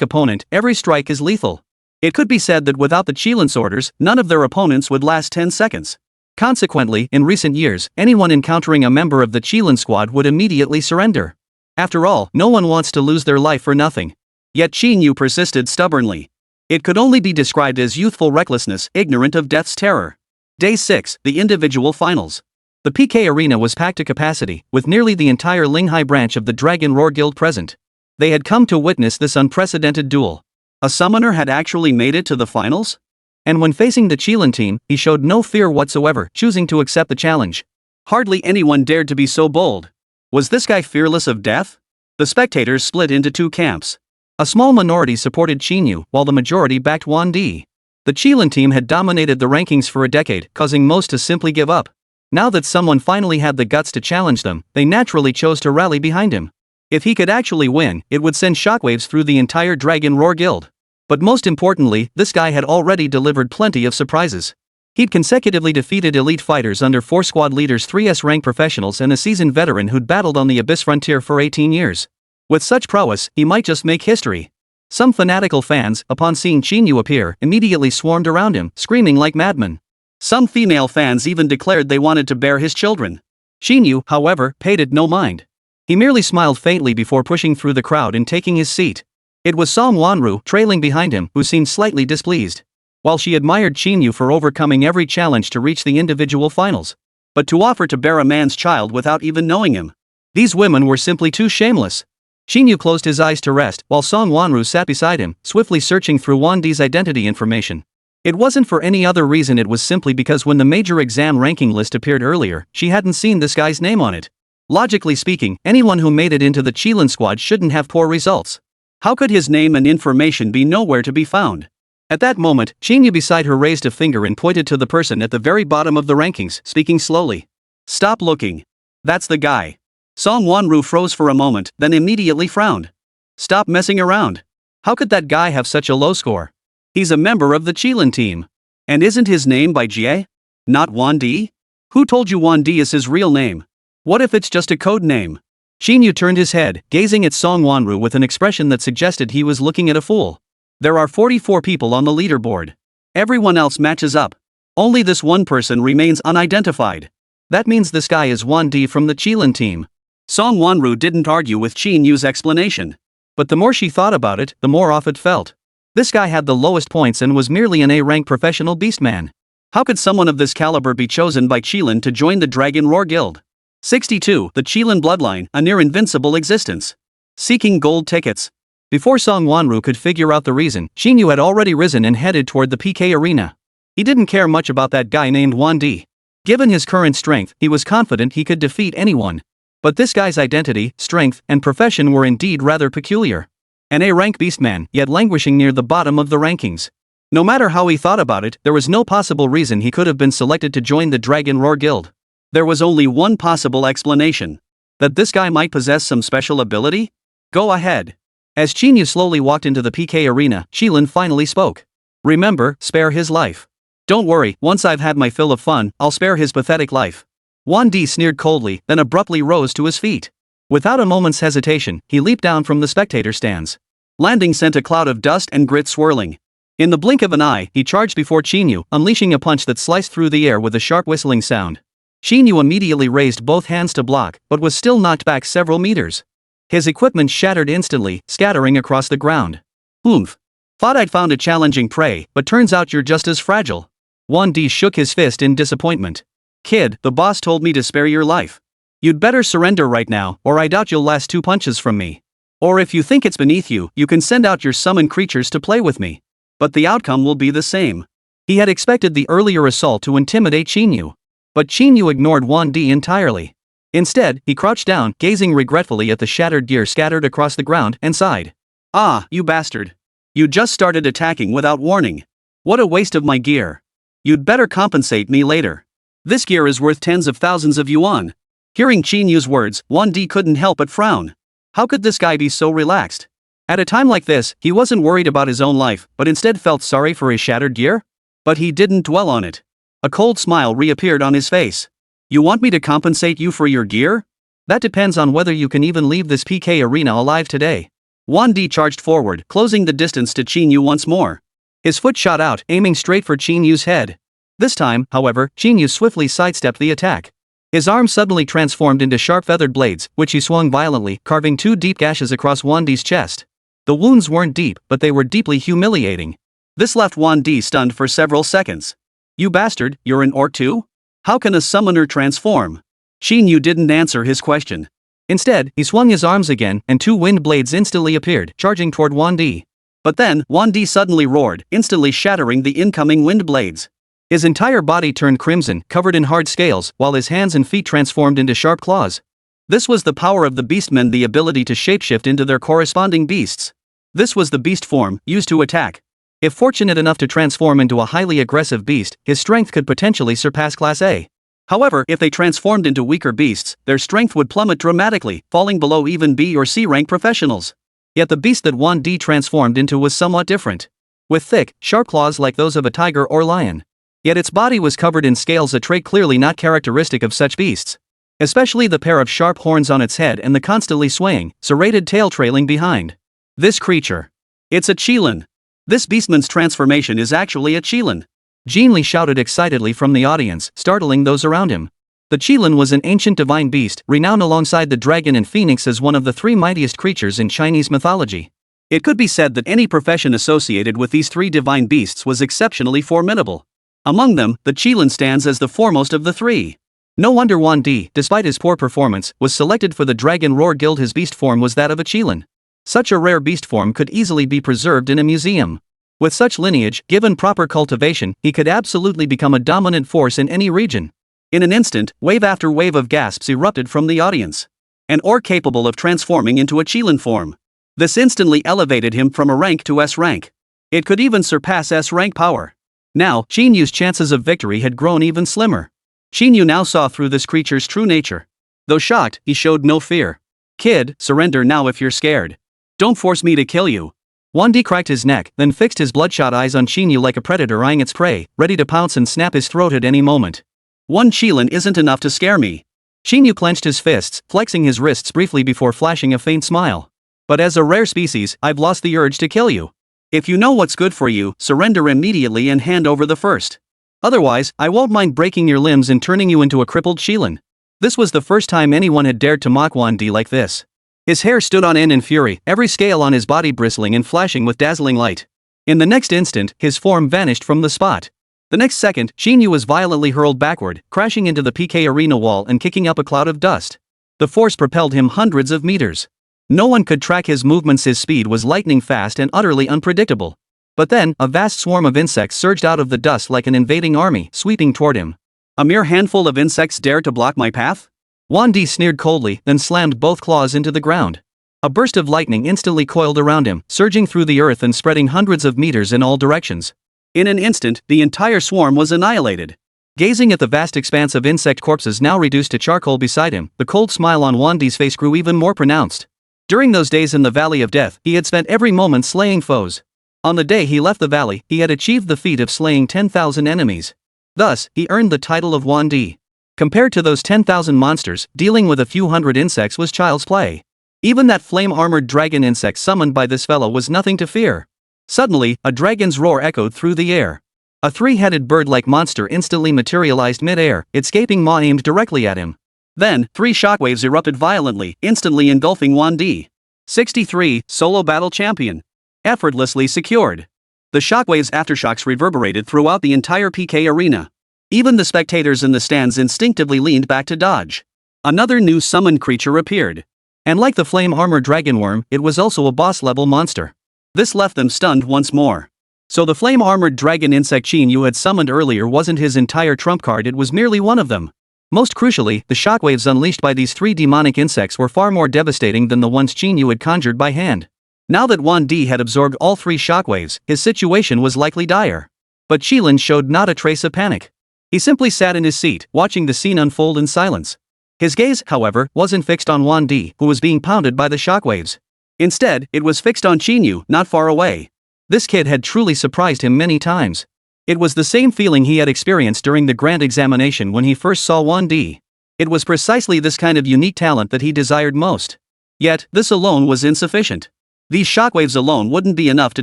Speaker 1: opponent, every strike is lethal. It could be said that without the Qilin's orders, none of their opponents would last 10 seconds. Consequently, in recent years, anyone encountering a member of the Qilin squad would immediately surrender. After all, no one wants to lose their life for nothing. Yet Qín Yǔ persisted stubbornly. It could only be described as youthful recklessness, ignorant of death's terror. Day 6, the individual finals. The PK arena was packed to capacity, with nearly the entire Linghai branch of the Dragon Roar Guild present. They had come to witness this unprecedented duel. A summoner had actually made it to the finals? And when facing the Qilin team, he showed no fear whatsoever, choosing to accept the challenge. Hardly anyone dared to be so bold. Was this guy fearless of death? The spectators split into 2 camps. A small minority supported Qín Yǔ, while the majority backed Wan Di. The Qilin team had dominated the rankings for a decade, causing most to simply give up. Now that someone finally had the guts to challenge them, they naturally chose to rally behind him. If he could actually win, it would send shockwaves through the entire Dragon Roar Guild. But most importantly, this guy had already delivered plenty of surprises. He'd consecutively defeated elite fighters under 4 squad leaders, 3S rank professionals, and a seasoned veteran who'd battled on the Abyss frontier for 18 years. With such prowess, he might just make history. Some fanatical fans, upon seeing Qín Yǔ appear, immediately swarmed around him, screaming like madmen. Some female fans even declared they wanted to bear his children. Qín Yǔ, however, paid it no mind. He merely smiled faintly before pushing through the crowd and taking his seat. It was Song Wanru, trailing behind him, who seemed slightly displeased. While she admired Qín Yǔ for overcoming every challenge to reach the individual finals. But to offer to bear a man's child without even knowing him. These women were simply too shameless. Qín Yǔ closed his eyes to rest, while Song Wanru sat beside him, swiftly searching through Wandi's identity information. It wasn't for any other reason, it was simply because when the major exam ranking list appeared earlier, she hadn't seen this guy's name on it. Logically speaking, anyone who made it into the Qilin squad shouldn't have poor results. How could his name and information be nowhere to be found? At that moment, Qín Yǔ beside her raised a finger and pointed to the person at the very bottom of the rankings, speaking slowly. Stop looking. That's the guy. Song Wanru froze for a moment, then immediately frowned. Stop messing around. How could that guy have such a low score? He's a member of the Qilin team. And isn't his name by Jie? Not Wandi? Who told you Wandi is his real name? What if it's just a code name? Qín Yǔ turned his head, gazing at Song Wanru with an expression that suggested he was looking at a fool. There are 44 people on the leaderboard. Everyone else matches up. Only this one person remains unidentified. That means this guy is Wandi from the Qilin team. Song Wanru didn't argue with Qín Yu's explanation. But the more she thought about it, the more off it felt. This guy had the lowest points and was merely an A-rank professional beastman. How could someone of this caliber be chosen by Qilin to join the Dragon Roar Guild? 62. The Qilin bloodline, a near-invincible existence. Seeking gold tickets. Before Song Wanru could figure out the reason, Qín Yǔ had already risen and headed toward the PK arena. He didn't care much about that guy named Wandi. Given his current strength, he was confident he could defeat anyone. But this guy's identity, strength, and profession were indeed rather peculiar. An A-rank beastman, yet languishing near the bottom of the rankings. No matter how he thought about it, there was no possible reason he could have been selected to join the Dragon Roar Guild. There was only one possible explanation. That this guy might possess some special ability? Go ahead. As Qín Yǔ slowly walked into the PK arena, Qilin finally spoke. Remember, spare his life. Don't worry, once I've had my fill of fun, I'll spare his pathetic life. Wandi sneered coldly, then abruptly rose to his feet. Without a moment's hesitation, he leaped down from the spectator stands. Landing sent a cloud of dust and grit swirling. In the blink of an eye, he charged before Qín Yǔ, unleashing a punch that sliced through the air with a sharp whistling sound. Qín Yǔ immediately raised both hands to block, but was still knocked back several meters. His equipment shattered instantly, scattering across the ground. Oomph. Thought I'd found a challenging prey, but turns out you're just as fragile. Wandi shook his fist in disappointment. Kid, the boss told me to spare your life. You'd better surrender right now, or I doubt you'll last 2 punches from me. Or if you think it's beneath you, you can send out your summoned creatures to play with me. But the outcome will be the same. He had expected the earlier assault to intimidate Qín Yǔ. But Qín Yǔ ignored Wandi entirely. Instead, he crouched down, gazing regretfully at the shattered gear scattered across the ground, and sighed. Ah, you bastard. You just started attacking without warning. What a waste of my gear. You'd better compensate me later. This gear is worth tens of thousands of yuan. Hearing Qín Yu's words, Wandi couldn't help but frown. How could this guy be so relaxed? At a time like this, he wasn't worried about his own life, but instead felt sorry for his shattered gear? But he didn't dwell on it. A cold smile reappeared on his face. You want me to compensate you for your gear? That depends on whether you can even leave this PK arena alive today. Wandi charged forward, closing the distance to Qín Yǔ once more. His foot shot out, aiming straight for Qín Yu's head. This time, however, Qín Yǔ swiftly sidestepped the attack. His arm suddenly transformed into sharp feathered blades, which he swung violently, carving 2 deep gashes across Wandi's chest. The wounds weren't deep, but they were deeply humiliating. This left Wandi stunned for several seconds. You bastard, you're an orc too? How can a summoner transform? Qín Yǔ didn't answer his question. Instead, he swung his arms again, and 2 wind blades instantly appeared, charging toward Wandi. But then, Wandi suddenly roared, instantly shattering the incoming wind blades. His entire body turned crimson, covered in hard scales, while his hands and feet transformed into sharp claws. This was the power of the beastmen, the ability to shapeshift into their corresponding beasts. This was the beast form, used to attack. If fortunate enough to transform into a highly aggressive beast, his strength could potentially surpass Class A. However, if they transformed into weaker beasts, their strength would plummet dramatically, falling below even B or C rank professionals. Yet the beast that Wandi transformed into was somewhat different. With thick, sharp claws like those of a tiger or lion. Yet its body was covered in scales, a trait clearly not characteristic of such beasts. Especially the pair of sharp horns on its head and the constantly swaying, serrated tail trailing behind. This creature. It's a Qilin. This beastman's transformation is actually a Qilin. Jin Li shouted excitedly from the audience, startling those around him. The Qilin was an ancient divine beast, renowned alongside the dragon and phoenix as one of the three mightiest creatures in Chinese mythology. It could be said that any profession associated with these three divine beasts was exceptionally formidable. Among them, the Qilin stands as the foremost of the three. No wonder Wan Di, despite his poor performance, was selected for the Dragon Roar Guild. His beast form was that of a Qilin. Such a rare beast form could easily be preserved in a museum. With such lineage, given proper cultivation, he could absolutely become a dominant force in any region. In an instant, wave after wave of gasps erupted from the audience. An ore capable of transforming into a Qilin form. This instantly elevated him from a rank to S rank. It could even surpass S rank power. Now, Qín Yú's chances of victory had grown even slimmer. Qín Yú now saw through this creature's true nature. Though shocked, he showed no fear. "Kid, surrender now if you're scared. Don't force me to kill you." Wan Di cracked his neck, then fixed his bloodshot eyes on Qín Yú like a predator eyeing its prey, ready to pounce and snap his throat at any moment. "One Qilin isn't enough to scare me." Qín Yú clenched his fists, flexing his wrists briefly before flashing a faint smile. "But as a rare species, I've lost the urge to kill you. If you know what's good for you, surrender immediately and hand over the first. Otherwise, I won't mind breaking your limbs and turning you into a crippled Qilin." This was the first time anyone had dared to mock Wan Di like this. His hair stood on end in fury, every scale on his body bristling and flashing with dazzling light. In the next instant, his form vanished from the spot. The next second, Qín Yú was violently hurled backward, crashing into the PK arena wall and kicking up a cloud of dust. The force propelled him hundreds of meters. No one could track his movements. His speed was lightning fast and utterly unpredictable. But then, a vast swarm of insects surged out of the dust like an invading army, sweeping toward him. "A mere handful of insects dare to block my path?" Wan Di sneered coldly, then slammed both claws into the ground. A burst of lightning instantly coiled around him, surging through the earth and spreading hundreds of meters in all directions. In an instant, the entire swarm was annihilated. Gazing at the vast expanse of insect corpses now reduced to charcoal beside him, the cold smile on Wan Di's face grew even more pronounced. During those days in the Valley of Death, he had spent every moment slaying foes. On the day he left the valley, he had achieved the feat of slaying 10,000 enemies. Thus, he earned the title of Wan Di. Compared to those 10,000 monsters, dealing with a few hundred insects was child's play. Even that flame-armored dragon insect summoned by this fellow was nothing to fear. Suddenly, a dragon's roar echoed through the air. A three-headed bird-like monster instantly materialized mid-air, its gaping maw aimed directly at him. Then, three shockwaves erupted violently, instantly engulfing Wan Di. 63, Solo Battle Champion. Effortlessly secured. The shockwaves' aftershocks reverberated throughout the entire PK arena. Even the spectators in the stands instinctively leaned back to dodge. Another new summoned creature appeared. And like the flame-armored dragon worm, it was also a boss-level monster. This left them stunned once more. So the flame-armored dragon insect Qín Yú had summoned earlier wasn't his entire trump card, it was merely one of them. Most crucially, the shockwaves unleashed by these three demonic insects were far more devastating than the ones Qín Yú had conjured by hand. Now that Wan Di had absorbed all three shockwaves, his situation was likely dire. But Qilin showed not a trace of panic. He simply sat in his seat, watching the scene unfold in silence. His gaze, however, wasn't fixed on Wan Di, who was being pounded by the shockwaves. Instead, it was fixed on Qín Yú, not far away. This kid had truly surprised him many times. It was the same feeling he had experienced during the grand examination when he first saw Wan Di. It was precisely this kind of unique talent that he desired most. Yet, this alone was insufficient. These shockwaves alone wouldn't be enough to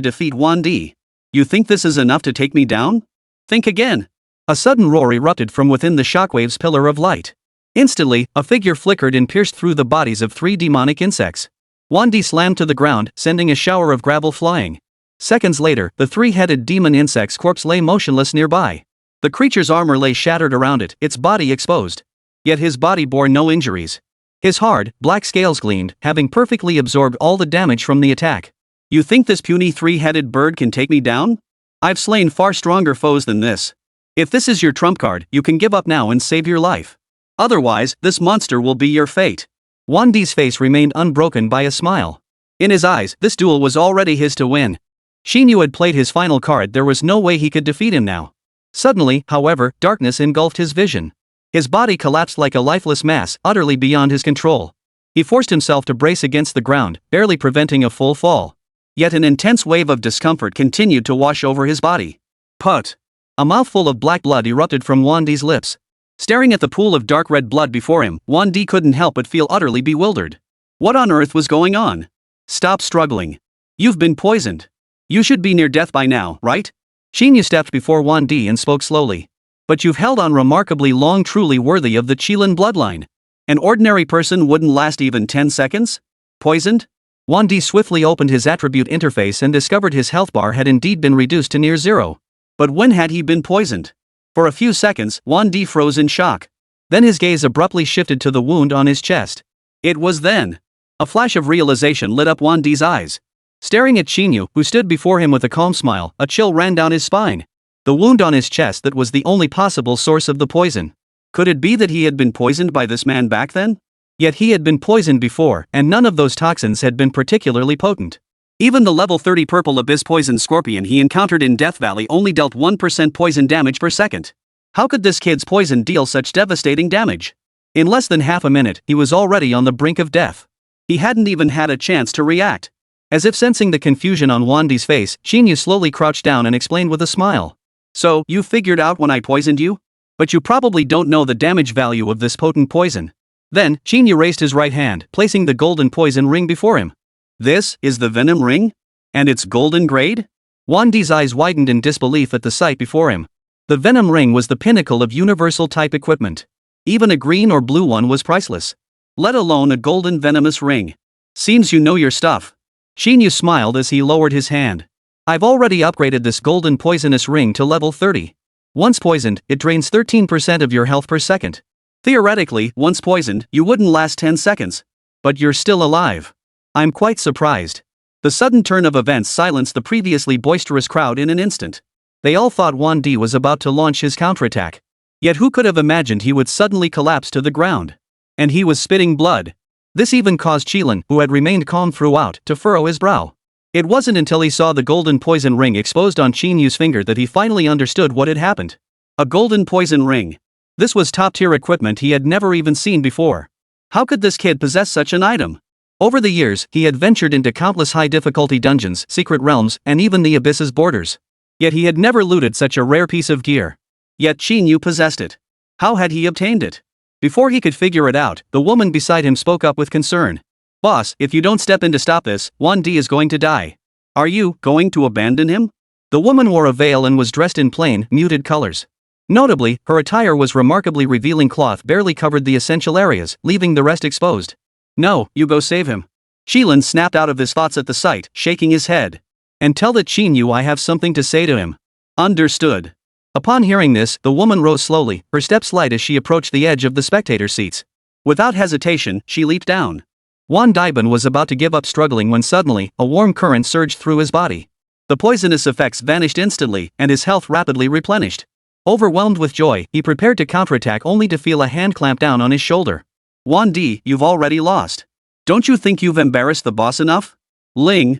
Speaker 1: defeat Wan Di. "You think this is enough to take me down? Think again." A sudden roar erupted from within the shockwave's pillar of light. Instantly, a figure flickered and pierced through the bodies of three demonic insects. Wan Di slammed to the ground, sending a shower of gravel flying. Seconds later, the three-headed demon insect's corpse lay motionless nearby. The creature's armor lay shattered around it, its body exposed. Yet his body bore no injuries. His hard, black scales gleamed, having perfectly absorbed all the damage from the attack. "You think this puny three-headed bird can take me down? I've slain far stronger foes than this. If this is your trump card, you can give up now and save your life. Otherwise, this monster will be your fate." Wan Di's face remained unbroken by a smile. In his eyes, this duel was already his to win. Qín Yú had played his final card, there was no way he could defeat him now. Suddenly, however, darkness engulfed his vision. His body collapsed like a lifeless mass, utterly beyond his control. He forced himself to brace against the ground, barely preventing a full fall. Yet an intense wave of discomfort continued to wash over his body. Put! A mouthful of black blood erupted from Wan Di's lips. Staring at the pool of dark red blood before him, Wan Di couldn't help but feel utterly bewildered. What on earth was going on? "Stop struggling. You've been poisoned." You should be near death by now, right? Qín Yǔ stepped before Wang Di and spoke slowly. But you've held on remarkably long, truly worthy of the Qilin bloodline. An ordinary person wouldn't last even 10 seconds? Poisoned? Wang Di swiftly opened his attribute interface and discovered his health bar had indeed been reduced to near zero. But when had he been poisoned? For a few seconds, Wang Di froze in shock. Then his gaze abruptly shifted to the wound on his chest. It was then. A flash of realization lit up Wang Di's eyes. Staring at Qín Yǔ, who stood before him with a calm smile, a chill ran down his spine. The wound on his chest that was the only possible source of the poison. Could it be that he had been poisoned by this man back then? Yet he had been poisoned before, and none of those toxins had been particularly potent. Even the level 30 purple abyss poison scorpion he encountered in Death Valley only dealt 1% poison damage per second. How could this kid's poison deal such devastating damage? In less than half a minute, he was already on the brink of death. He hadn't even had a chance to react. As if sensing the confusion on Wang Di's face, Qín Yǔ slowly crouched down and explained with a smile. So, you figured out when I poisoned you? But you probably don't know the damage value of this potent poison. Then, Qín Yǔ raised his right hand, placing the golden poison ring before him. This is the venom ring? And it's golden grade? Wang Di's eyes widened in disbelief at the sight before him. The venom ring was the pinnacle of universal type equipment. Even a green or blue one was priceless. Let alone a golden venomous ring. Seems you know your stuff. Qín Yǔ smiled as he lowered his hand. I've already upgraded this golden poisonous ring to level 30. Once poisoned, it drains 13% of your health per second. Theoretically, once poisoned, you wouldn't last 10 seconds. But you're still alive. I'm quite surprised. The sudden turn of events silenced the previously boisterous crowd in an instant. They all thought Wang Di was about to launch his counterattack. Yet who could have imagined he would suddenly collapse to the ground? And he was spitting blood. This even caused Qilin, who had remained calm throughout, to furrow his brow. It wasn't until he saw the golden poison ring exposed on Qín Yǔ's finger that he finally understood what had happened. A golden poison ring. This was top-tier equipment he had never even seen before. How could this kid possess such an item? Over the years, he had ventured into countless high-difficulty dungeons, secret realms, and even the abyss's borders. Yet he had never looted such a rare piece of gear. Yet Qín Yǔ possessed it. How had he obtained it? Before he could figure it out, the woman beside him spoke up with concern. Boss, if you don't step in to stop this, Wang Di is going to die. Are you going to abandon him? The woman wore a veil and was dressed in plain, muted colors. Notably, her attire was remarkably revealing. Cloth barely covered the essential areas, leaving the rest exposed. No, you go save him. Qilin snapped out of his thoughts at the sight, shaking his head. And tell that Qín Yǔ I have something to say to him. Understood. Upon hearing this, the woman rose slowly, her steps light as she approached the edge of the spectator seats. Without hesitation, she leaped down. Wang Daiban was about to give up struggling when suddenly, a warm current surged through his body. The poisonous effects vanished instantly, and his health rapidly replenished. Overwhelmed with joy, he prepared to counterattack only to feel a hand clamp down on his shoulder. Wang Di, you've already lost. Don't you think you've embarrassed the boss enough? Ling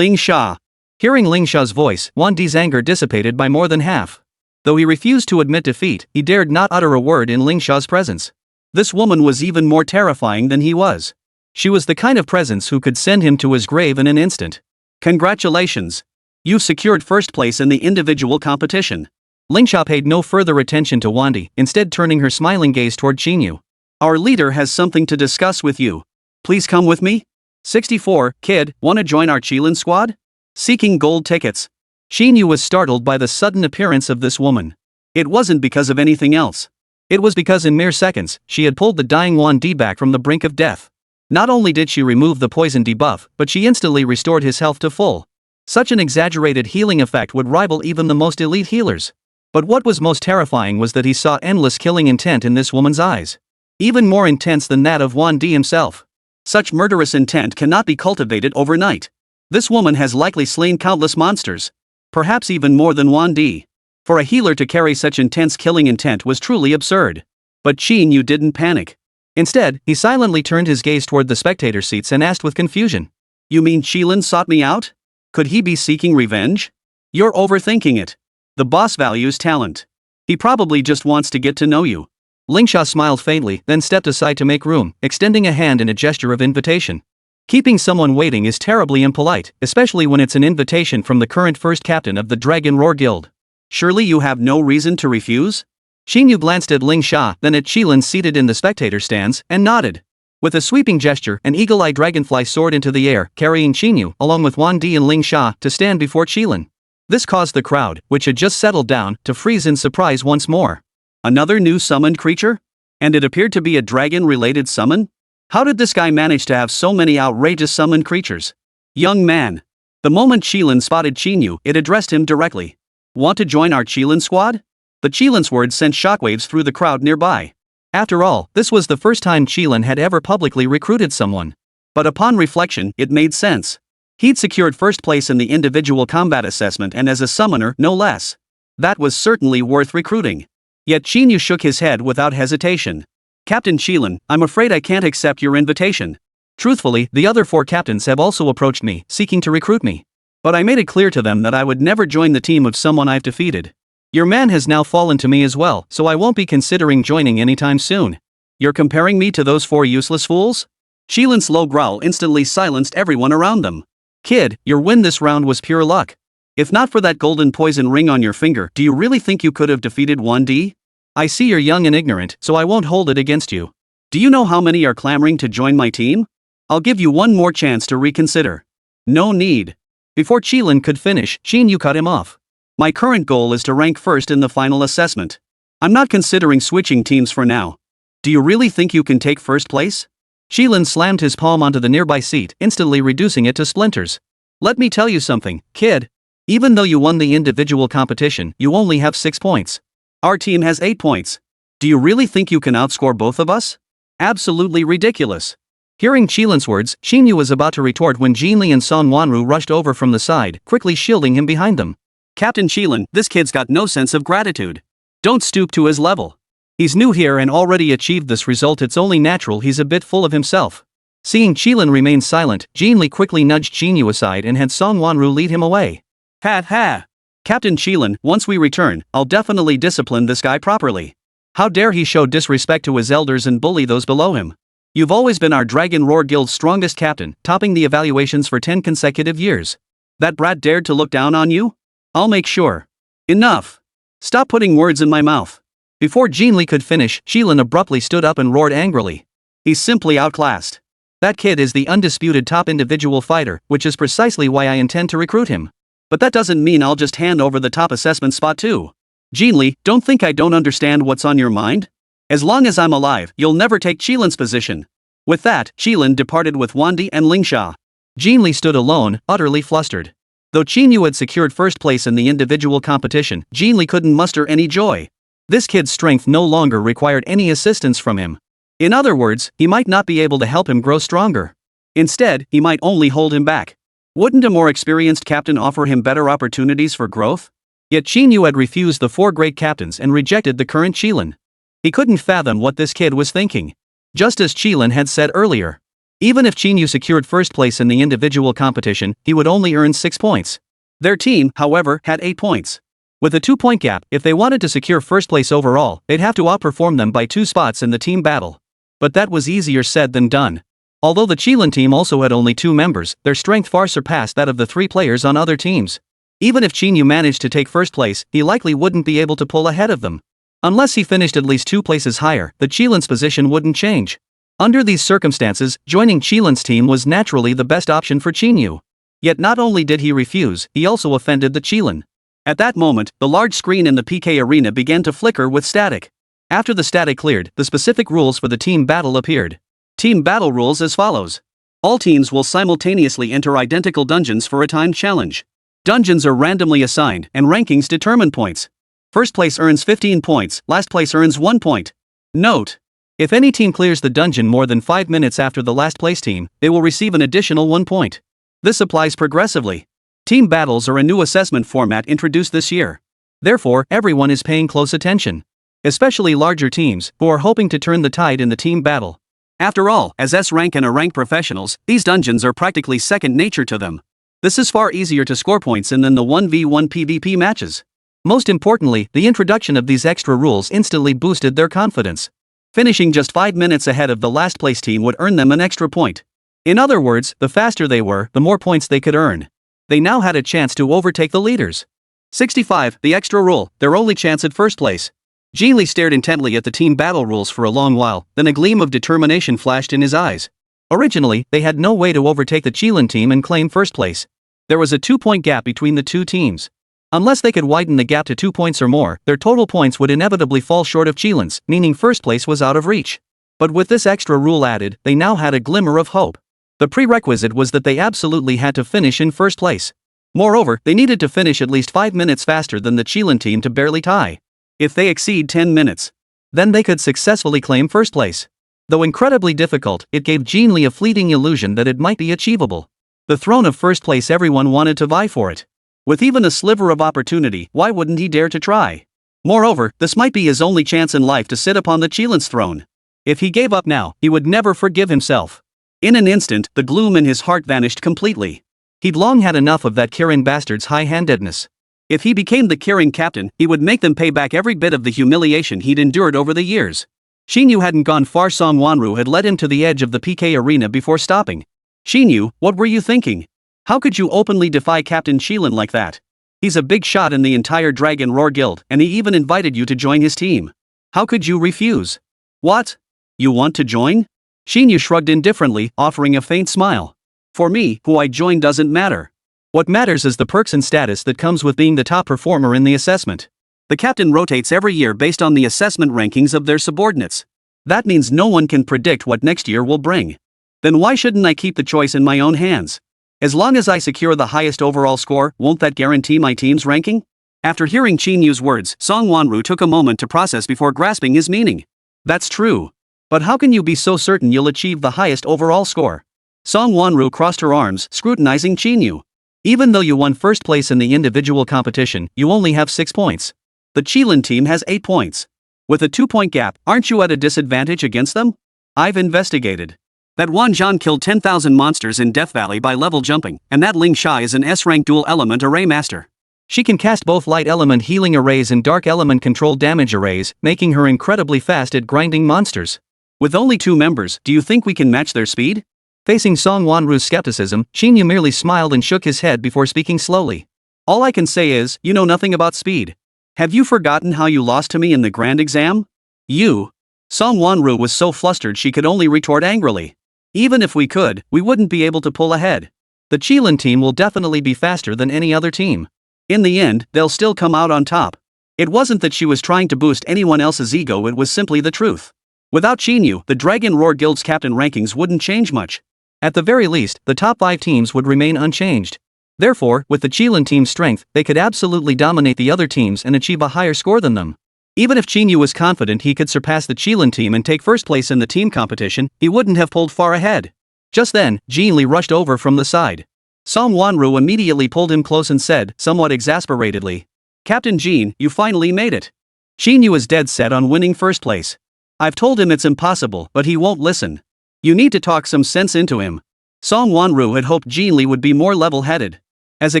Speaker 1: Sha. Hearing Ling Sha's voice, Wang Di's anger dissipated by more than half. Though he refused to admit defeat, he dared not utter a word in Ling Sha's presence. This woman was even more terrifying than he was. She was the kind of presence who could send him to his grave in an instant. Congratulations. You've secured first place in the individual competition. Ling Sha paid no further attention to Wang Di, instead turning her smiling gaze toward Qín Yǔ. Our leader has something to discuss with you. Please come with me? 64, kid, wanna join our Qilin squad? Seeking gold tickets. Qín Yǔ was startled by the sudden appearance of this woman. It wasn't because of anything else. It was because in mere seconds, she had pulled the dying Wang Di back from the brink of death. Not only did she remove the poison debuff, but she instantly restored his health to full. Such an exaggerated healing effect would rival even the most elite healers. But what was most terrifying was that he saw endless killing intent in this woman's eyes. Even more intense than that of Wang Di himself. Such murderous intent cannot be cultivated overnight. This woman has likely slain countless monsters. Perhaps even more than Wang Di. For a healer to carry such intense killing intent was truly absurd. But Qín Yǔ didn't panic. Instead, he silently turned his gaze toward the spectator seats and asked with confusion. You mean Qilin sought me out? Could he be seeking revenge? You're overthinking it. The boss values talent. He probably just wants to get to know you. Ling Sha smiled faintly, then stepped aside to make room, extending a hand in a gesture of invitation. Keeping someone waiting is terribly impolite, especially when it's an invitation from the current first captain of the Dragon Roar Guild. Surely you have no reason to refuse? Qín Yǔ glanced at Ling Sha, then at Qilin seated in the spectator stands, and nodded. With a sweeping gesture, an eagle-eyed dragonfly soared into the air, carrying Qín Yǔ along with Wang Di and Ling Xia to stand before Qilin. This caused the crowd, which had just settled down, to freeze in surprise once more. Another new summoned creature? And it appeared to be a dragon-related summon? How did this guy manage to have so many outrageous summoned creatures? Young man. The moment Qilin spotted Qín Yǔ, it addressed him directly. Want to join our Qilin squad? The Qilin's words sent shockwaves through the crowd nearby. After all, this was the first time Qilin had ever publicly recruited someone. But upon reflection, it made sense. He'd secured first place in the individual combat assessment and as a summoner, no less. That was certainly worth recruiting. Yet Qín Yǔ shook his head without hesitation. Captain Qilin, I'm afraid I can't accept your invitation. Truthfully, the other 4 captains have also approached me, seeking to recruit me. But I made it clear to them that I would never join the team of someone I've defeated. Your man has now fallen to me as well, so I won't be considering joining anytime soon. You're comparing me to those 4 useless fools? Qilin's low growl instantly silenced everyone around them. Kid, your win this round was pure luck. If not for that golden poison ring on your finger, do you really think you could have defeated Wang Di? I see you're young and ignorant, so I won't hold it against you. Do you know how many are clamoring to join my team? I'll give you one more chance to reconsider. No need. Before Qilin could finish, Qín Yǔ cut him off. My current goal is to rank first in the final assessment. I'm not considering switching teams for now. Do you really think you can take first place? Qilin slammed his palm onto the nearby seat, instantly reducing it to splinters. Let me tell you something, kid. Even though you won the individual competition, you only have 6 points. Our team has 8 points. Do you really think you can outscore both of us? Absolutely ridiculous. Hearing Qilin's words, Qín Yǔ was about to retort when Jinli and Song Wanru rushed over from the side, quickly shielding him behind them. Captain Qilin, this kid's got no sense of gratitude. Don't stoop to his level. He's new here and already achieved this result. It's only natural he's a bit full of himself. Seeing Qilin remain silent, Jinli quickly nudged Qín Yǔ aside and had Song Wanru lead him away. Ha ha! Captain Qilin, once we return, I'll definitely discipline this guy properly. How dare he show disrespect to his elders and bully those below him? You've always been our Dragon Roar Guild's strongest captain, topping the evaluations for 10 consecutive years. That brat dared to look down on you? I'll make sure. Enough. Stop putting words in my mouth. Before Jinli could finish, Qilin abruptly stood up and roared angrily. He's simply outclassed. That kid is the undisputed top individual fighter, which is precisely why I intend to recruit him. But that doesn't mean I'll just hand over the top assessment spot too. Jinli, don't think I don't understand what's on your mind? As long as I'm alive, you'll never take Qilin's position. With that, Qilin departed with Wang Di and Ling Xia. Jinli stood alone, utterly flustered. Though Qín Yǔ had secured first place in the individual competition, Jinli couldn't muster any joy. This kid's strength no longer required any assistance from him. In other words, he might not be able to help him grow stronger. Instead, he might only hold him back. Wouldn't a more experienced captain offer him better opportunities for growth? Yet Qín Yǔ had refused the 4 great captains and rejected the current Qilin. He couldn't fathom what this kid was thinking. Just as Qilin had said earlier. Even if Qín Yǔ secured first place in the individual competition, he would only earn 6 points. Their team, however, had 8 points. With a 2-point gap, if they wanted to secure first place overall, they'd have to outperform them by 2 spots in the team battle. But that was easier said than done. Although the Qilin team also had only 2 members, their strength far surpassed that of the 3 players on other teams. Even if Qín Yǔ managed to take first place, he likely wouldn't be able to pull ahead of them. Unless he finished at least 2 places higher, the Qilin's position wouldn't change. Under these circumstances, joining Qilin's team was naturally the best option for Qín Yǔ. Yet not only did he refuse, he also offended the Qilin. At that moment, the large screen in the PK arena began to flicker with static. After the static cleared, the specific rules for the team battle appeared. Team battle rules as follows. All teams will simultaneously enter identical dungeons for a timed challenge. Dungeons are randomly assigned, and rankings determine points. First place earns 15 points, last place earns 1 point. Note: if any team clears the dungeon more than 5 minutes after the last place team, they will receive an additional 1 point. This applies progressively. Team battles are a new assessment format introduced this year. Therefore, everyone is paying close attention. Especially larger teams, who are hoping to turn the tide in the team battle. After all, as S-rank and A-rank professionals, these dungeons are practically second nature to them. This is far easier to score points in than the 1v1 PvP matches. Most importantly, the introduction of these extra rules instantly boosted their confidence. Finishing just 5 minutes ahead of the last place team would earn them an extra point. In other words, the faster they were, the more points they could earn. They now had a chance to overtake the leaders. 65, the extra rule, their only chance at first place. Qín Yǔ stared intently at the team battle rules for a long while, then a gleam of determination flashed in his eyes. Originally, they had no way to overtake the Qilin team and claim first place. There was a 2-point gap between the two teams. Unless they could widen the gap to 2 points or more, their total points would inevitably fall short of Qilin's, meaning first place was out of reach. But with this extra rule added, they now had a glimmer of hope. The prerequisite was that they absolutely had to finish in first place. Moreover, they needed to finish at least 5 minutes faster than the Qilin team to barely tie. If they exceed 10 minutes, then they could successfully claim first place. Though incredibly difficult, it gave Qín Yǔ a fleeting illusion that it might be achievable. The throne of first place, everyone wanted to vie for it. With even a sliver of opportunity, why wouldn't he dare to try? Moreover, this might be his only chance in life to sit upon the Qilin's throne. If he gave up now, he would never forgive himself. In an instant, the gloom in his heart vanished completely. He'd long had enough of that Kirin bastard's high-handedness. If he became the Kirin captain, he would make them pay back every bit of the humiliation he'd endured over the years. Qín Yǔ hadn't gone far. Sunmmary had led him to the edge of the PK arena before stopping. Qín Yǔ, what were you thinking? How could you openly defy Captain Qilin like that? He's a big shot in the entire Dragon Roar Guild, and he even invited you to join his team. How could you refuse? What? You want to join? Qín Yǔ shrugged indifferently, offering a faint smile. For me, who I join doesn't matter. What matters is the perks and status that comes with being the top performer in the assessment. The captain rotates every year based on the assessment rankings of their subordinates. That means no one can predict what next year will bring. Then why shouldn't I keep the choice in my own hands? As long as I secure the highest overall score, won't that guarantee my team's ranking? After hearing Qín Yǔ's words, Sunmmary took a moment to process before grasping his meaning. That's true. But how can you be so certain you'll achieve the highest overall score? Sunmmary crossed her arms, scrutinizing Qín Yǔ. Even though you won first place in the individual competition, you only have 6 points. The Qilin team has 8 points. With a 2-point gap, aren't you at a disadvantage against them? I've investigated. That Wan Zhan killed 10,000 monsters in Death Valley by level jumping, and that Ling Shai is an S-rank dual element array master. She can cast both light element healing arrays and dark element controlled damage arrays, making her incredibly fast at grinding monsters. With only 2 members, do you think we can match their speed? Facing Sunmmary's skepticism, Qín Yǔ merely smiled and shook his head before speaking slowly. All I can say is, you know nothing about speed. Have you forgotten how you lost to me in the grand exam? You? Sunmmary was so flustered she could only retort angrily. Even if we could, we wouldn't be able to pull ahead. The Qilin team will definitely be faster than any other team. In the end, they'll still come out on top. It wasn't that she was trying to boost anyone else's ego, it was simply the truth. Without Qín Yǔ, the Dragon Roar Guild's captain rankings wouldn't change much. At the very least, the top 5 teams would remain unchanged. Therefore, with the Qilin team's strength, they could absolutely dominate the other teams and achieve a higher score than them. Even if Qín Yǔ was confident he could surpass the Qilin team and take first place in the team competition, he wouldn't have pulled far ahead. Just then, Qín Yǔ rushed over from the side. Sunmmary immediately pulled him close and said, somewhat exasperatedly, Captain Qín, you finally made it. Qín Yǔ is dead set on winning first place. I've told him it's impossible, but he won't listen. You need to talk some sense into him. Sunmmary had hoped Qín Yǔ would be more level-headed. As a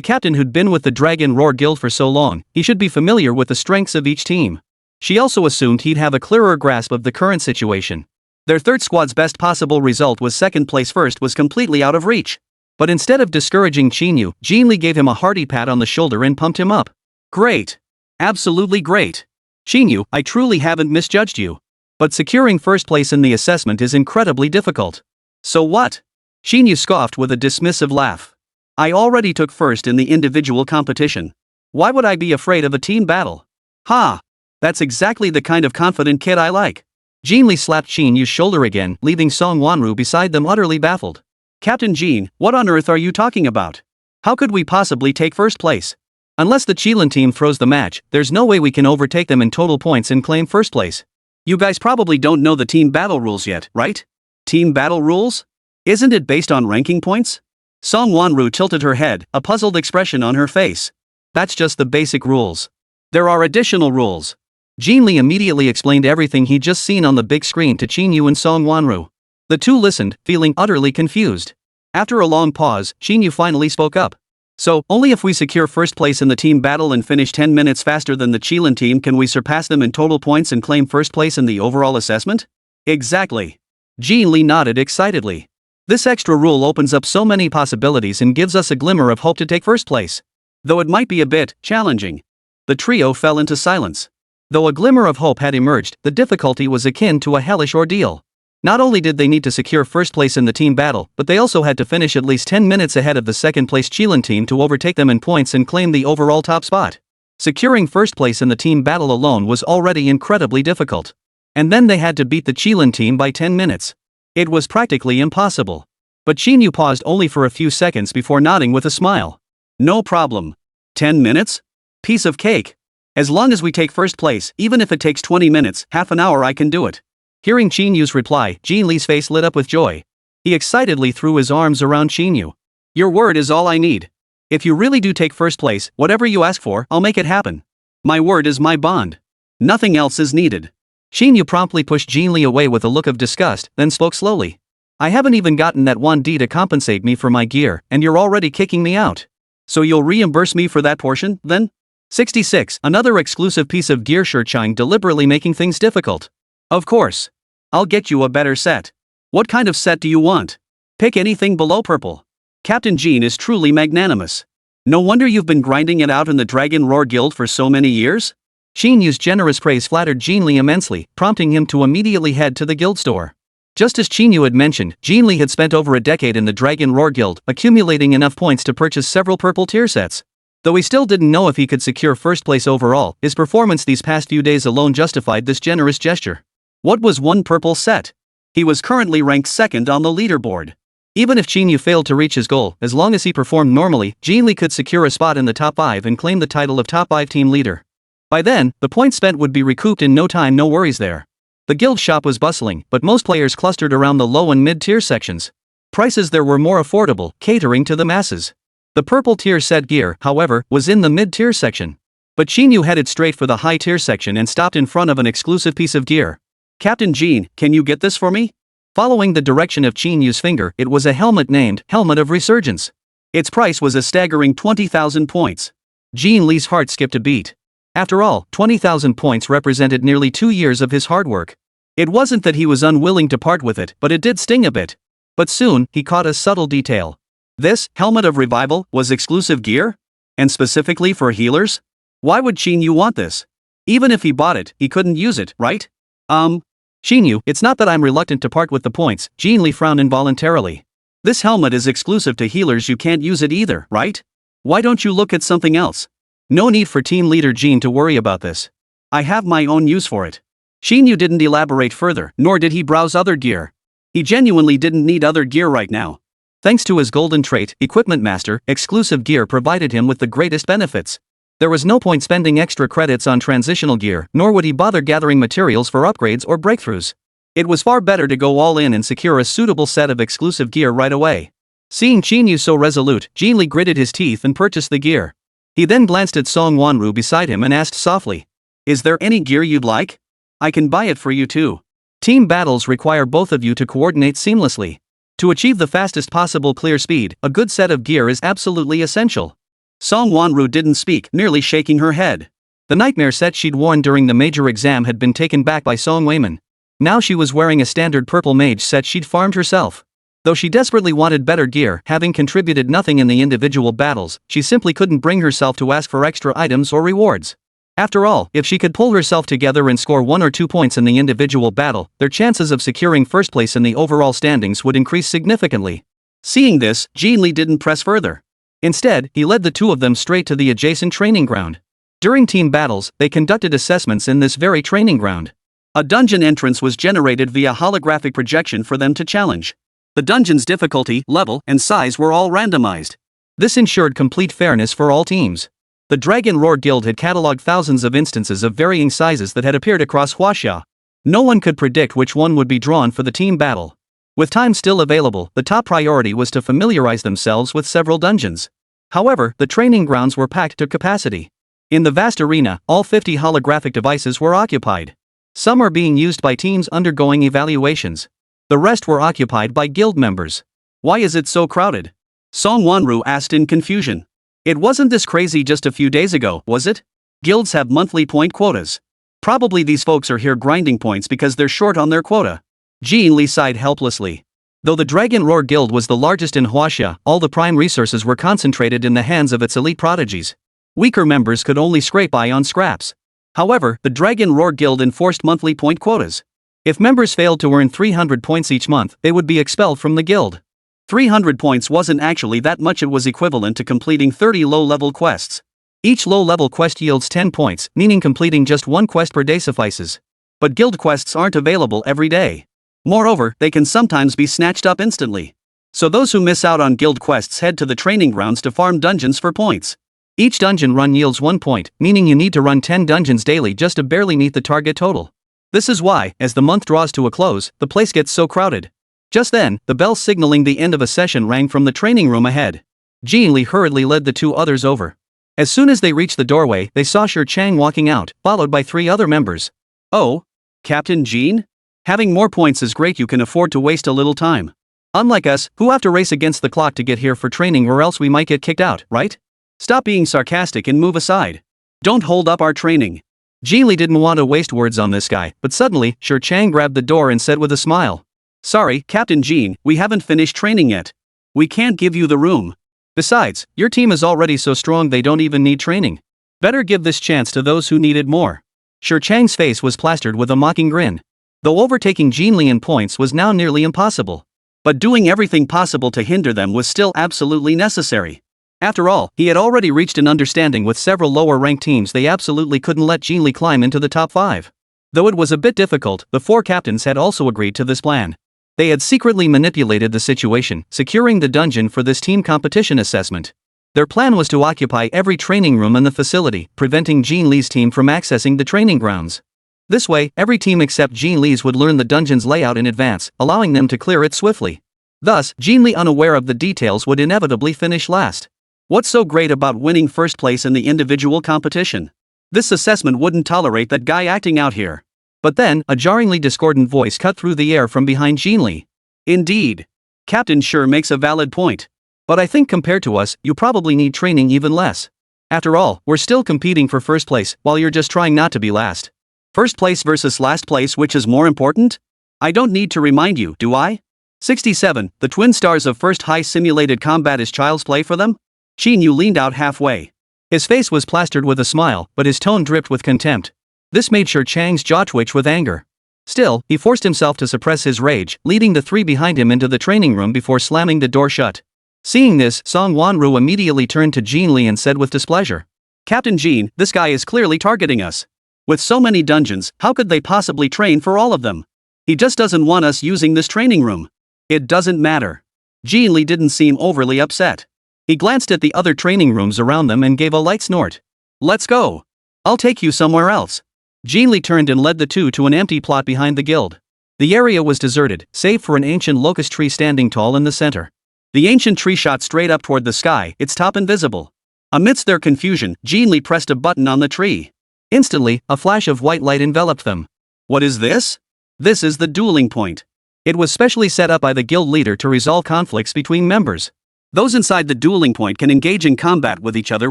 Speaker 1: captain who'd been with the Dragon Roar Guild for so long, he should be familiar with the strengths of each team. She also assumed he'd have a clearer grasp of the current situation. Their third squad's best possible result was second place. First was completely out of reach. But instead of discouraging Qín Yǔ, Qín Yǔ gave him a hearty pat on the shoulder and pumped him up. Great. Absolutely great. Qín Yǔ, I truly haven't misjudged you. But securing first place in the assessment is incredibly difficult. So what? Qín Yǔ scoffed with a dismissive laugh. I already took first in the individual competition. Why would I be afraid of a team battle? Ha! That's exactly the kind of confident kid I like. Qín Yǔ slapped Qín Yǔ's shoulder again, leaving Sunmmary beside them utterly baffled. Captain Qín, what on earth are you talking about? How could we possibly take first place? Unless the Qilin team throws the match, there's no way we can overtake them in total points and claim first place. You guys probably don't know the team battle rules yet, right? Team battle rules? Isn't it based on ranking points? Sunmmary tilted her head, a puzzled expression on her face. That's just the basic rules. There are additional rules. Qín Yǔ immediately explained everything he'd just seen on the big screen to Qín Yǔ and Sunmmary. The two listened, feeling utterly confused. After a long pause, Qín Yǔ finally spoke up. So, only if we secure first place in the team battle and finish 10 minutes faster than the Qilin team can we surpass them in total points and claim first place in the overall assessment? Exactly. Qín Yǔ nodded excitedly. This extra rule opens up so many possibilities and gives us a glimmer of hope to take first place. Though it might be a bit challenging. The trio fell into silence. Though a glimmer of hope had emerged, the difficulty was akin to a hellish ordeal. Not only did they need to secure first place in the team battle, but they also had to finish at least 10 minutes ahead of the second-place Qín team to overtake them in points and claim the overall top spot. Securing first place in the team battle alone was already incredibly difficult. And then they had to beat the Qín team by 10 minutes. It was practically impossible. But Qín Yǔ paused only for a few seconds before nodding with a smile. No problem. 10 minutes? Piece of cake. As long as we take first place, even if it takes 20 minutes, half an hour I can do it. Hearing Qín Yǔ's reply, Jin Li's face lit up with joy. He excitedly threw his arms around Qín Yǔ. Your word is all I need. If you really do take first place, whatever you ask for, I'll make it happen. My word is my bond. Nothing else is needed. Qín Yǔ promptly pushed Jin Li away with a look of disgust, then spoke slowly. I haven't even gotten that 1D to compensate me for my gear, and you're already kicking me out. So you'll reimburse me for that portion, then? 66. Another exclusive piece of gear, Shurchang deliberately making things difficult. Of course. I'll get you a better set. What kind of set do you want? Pick anything below purple. Captain Jin is truly magnanimous. No wonder you've been grinding it out in the Dragon Roar Guild for so many years? Qín Yǔ's generous praise flattered Jin Li immensely, prompting him to immediately head to the guild store. Just as Qín Yǔ had mentioned, Jin Li had spent over a decade in the Dragon Roar Guild, accumulating enough points to purchase several purple tier sets. Though he still didn't know if he could secure first place overall, his performance these past few days alone justified this generous gesture. What was one purple set? He was currently ranked second on the leaderboard. Even if Qín Yǔ failed to reach his goal, as long as he performed normally, Jin Li could secure a spot in the top 5 and claim the title of top 5 team leader. By then, the points spent would be recouped in no time, no worries there. The guild shop was bustling, but most players clustered around the low and mid-tier sections. Prices there were more affordable, catering to the masses. The purple tier set gear, however, was in the mid-tier section. But Qín Yǔ headed straight for the high-tier section and stopped in front of an exclusive piece of gear. Captain Jin, can you get this for me? Following the direction of Qín Yǔ's finger, it was a helmet named Helmet of Resurgence. Its price was a staggering 20,000 points. Jin Li's heart skipped a beat. After all, 20,000 points represented nearly 2 years of his hard work. It wasn't that he was unwilling to part with it, but it did sting a bit. But soon, he caught a subtle detail. This, Helmet of Revival, was exclusive gear? And specifically for healers? Why would Qín Yǔ want this? Even if he bought it, he couldn't use it, right? Qín Yǔ, it's not that I'm reluctant to part with the points, Jin Li frowned involuntarily. This helmet is exclusive to healers, you can't use it either, right? Why don't you look at something else? No need for team leader Jin to worry about this. I have my own use for it. Qín Yǔ didn't elaborate further, nor did he browse other gear. He genuinely didn't need other gear right now. Thanks to his golden trait, Equipment Master, exclusive gear provided him with the greatest benefits. There was no point spending extra credits on transitional gear, nor would he bother gathering materials for upgrades or breakthroughs. It was far better to go all in and secure a suitable set of exclusive gear right away. Seeing Qín Yǔ so resolute, Jin Li gritted his teeth and purchased the gear. He then glanced at Song Wanru beside him and asked softly, "Is there any gear you'd like? I can buy it for you too." Team battles require both of you to coordinate seamlessly. To achieve the fastest possible clear speed, a good set of gear is absolutely essential. Song Wanru didn't speak, merely shaking her head. The nightmare set she'd worn during the major exam had been taken back by Song Weiman. Now she was wearing a standard purple mage set she'd farmed herself. Though she desperately wanted better gear, having contributed nothing in the individual battles, she simply couldn't bring herself to ask for extra items or rewards. After all, if she could pull herself together and score 1 or 2 points in the individual battle, their chances of securing first place in the overall standings would increase significantly. Seeing this, Jin Li didn't press further. Instead, he led the two of them straight to the adjacent training ground. During team battles, they conducted assessments in this very training ground. A dungeon entrance was generated via holographic projection for them to challenge. The dungeon's difficulty, level, and size were all randomized. This ensured complete fairness for all teams. The Dragon Roar Guild had catalogued thousands of instances of varying sizes that had appeared across Huaxia. No one could predict which one would be drawn for the team battle. With time still available, the top priority was to familiarize themselves with several dungeons. However, the training grounds were packed to capacity. In the vast arena, all 50 holographic devices were occupied. Some are being used by teams undergoing evaluations. The rest were occupied by guild members. Why is it so crowded? Song Wanru asked in confusion. It wasn't this crazy just a few days ago, was it? Guilds have monthly point quotas. Probably these folks are here grinding points because they're short on their quota. Jin Li sighed helplessly. Though the Dragon Roar Guild was the largest in Huaxia, all the prime resources were concentrated in the hands of its elite prodigies. Weaker members could only scrape by on scraps. However, the Dragon Roar Guild enforced monthly point quotas. If members failed to earn 300 points each month, they would be expelled from the guild. 300 points wasn't actually that much, it was equivalent to completing 30 low-level quests. Each low-level quest yields 10 points, meaning completing just one quest per day suffices. But guild quests aren't available every day. Moreover, they can sometimes be snatched up instantly. So those who miss out on guild quests head to the training grounds to farm dungeons for points. Each dungeon run yields 1 point, meaning you need to run 10 dungeons daily just to barely meet the target total. This is why, as the month draws to a close, the place gets so crowded. Just then, the bell signaling the end of a session rang from the training room ahead. Qín Yǔ hurriedly led the 2 others over. As soon as they reached the doorway, they saw Shi Chang walking out, followed by 3 other members. Oh, Captain Qín? Having more points is great, you can afford to waste a little time. Unlike us, who have to race against the clock to get here for training or else we might get kicked out, right? Stop being sarcastic and move aside. Don't hold up our training. Qín didn't want to waste words on this guy, but suddenly, Shi Chang grabbed the door and said with a smile. Sorry, Captain Qín, we haven't finished training yet. We can't give you the room. Besides, your team is already so strong they don't even need training. Better give this chance to those who need it more. Shi Chang's face was plastered with a mocking grin. Though overtaking Qín in points was now nearly impossible. But doing everything possible to hinder them was still absolutely necessary. After all, he had already reached an understanding with several lower-ranked teams they absolutely couldn't let Qín climb into the top 5. Though it was a bit difficult, the 4 captains had also agreed to this plan. They had secretly manipulated the situation, securing the dungeon for this team competition assessment. Their plan was to occupy every training room in the facility, preventing Qín's team from accessing the training grounds. This way, every team except Qín's would learn the dungeon's layout in advance, allowing them to clear it swiftly. Thus, Qín, unaware of the details, would inevitably finish last. What's so great about winning first place in the individual competition? This assessment wouldn't tolerate that guy acting out here. But then, a jarringly discordant voice cut through the air from behind Qín. Indeed. Captain sure makes a valid point. But I think compared to us, you probably need training even less. After all, we're still competing for first place, while you're just trying not to be last. First place versus last place, which is more important? I don't need to remind you, do I? 67, the twin stars of first high simulated combat is child's play for them? Qín Yǔ leaned out halfway. His face was plastered with a smile, but his tone dripped with contempt. This made Shi Chang's jaw twitch with anger. Still, he forced himself to suppress his rage, leading the 3 behind him into the training room before slamming the door shut. Seeing this, Song Wanru immediately turned to Qín and said with displeasure. Captain Qín, this guy is clearly targeting us. With so many dungeons, how could they possibly train for all of them? He just doesn't want us using this training room. It doesn't matter. Qín didn't seem overly upset. He glanced at the other training rooms around them and gave a light snort. Let's go. I'll take you somewhere else. Qín turned and led the 2 to an empty plot behind the guild. The area was deserted, save for an ancient locust tree standing tall in the center. The ancient tree shot straight up toward the sky, its top invisible. Amidst their confusion, Qín pressed a button on the tree. Instantly, a flash of white light enveloped them. What is this? This is the dueling point. It was specially set up by the guild leader to resolve conflicts between members. Those inside the dueling point can engage in combat with each other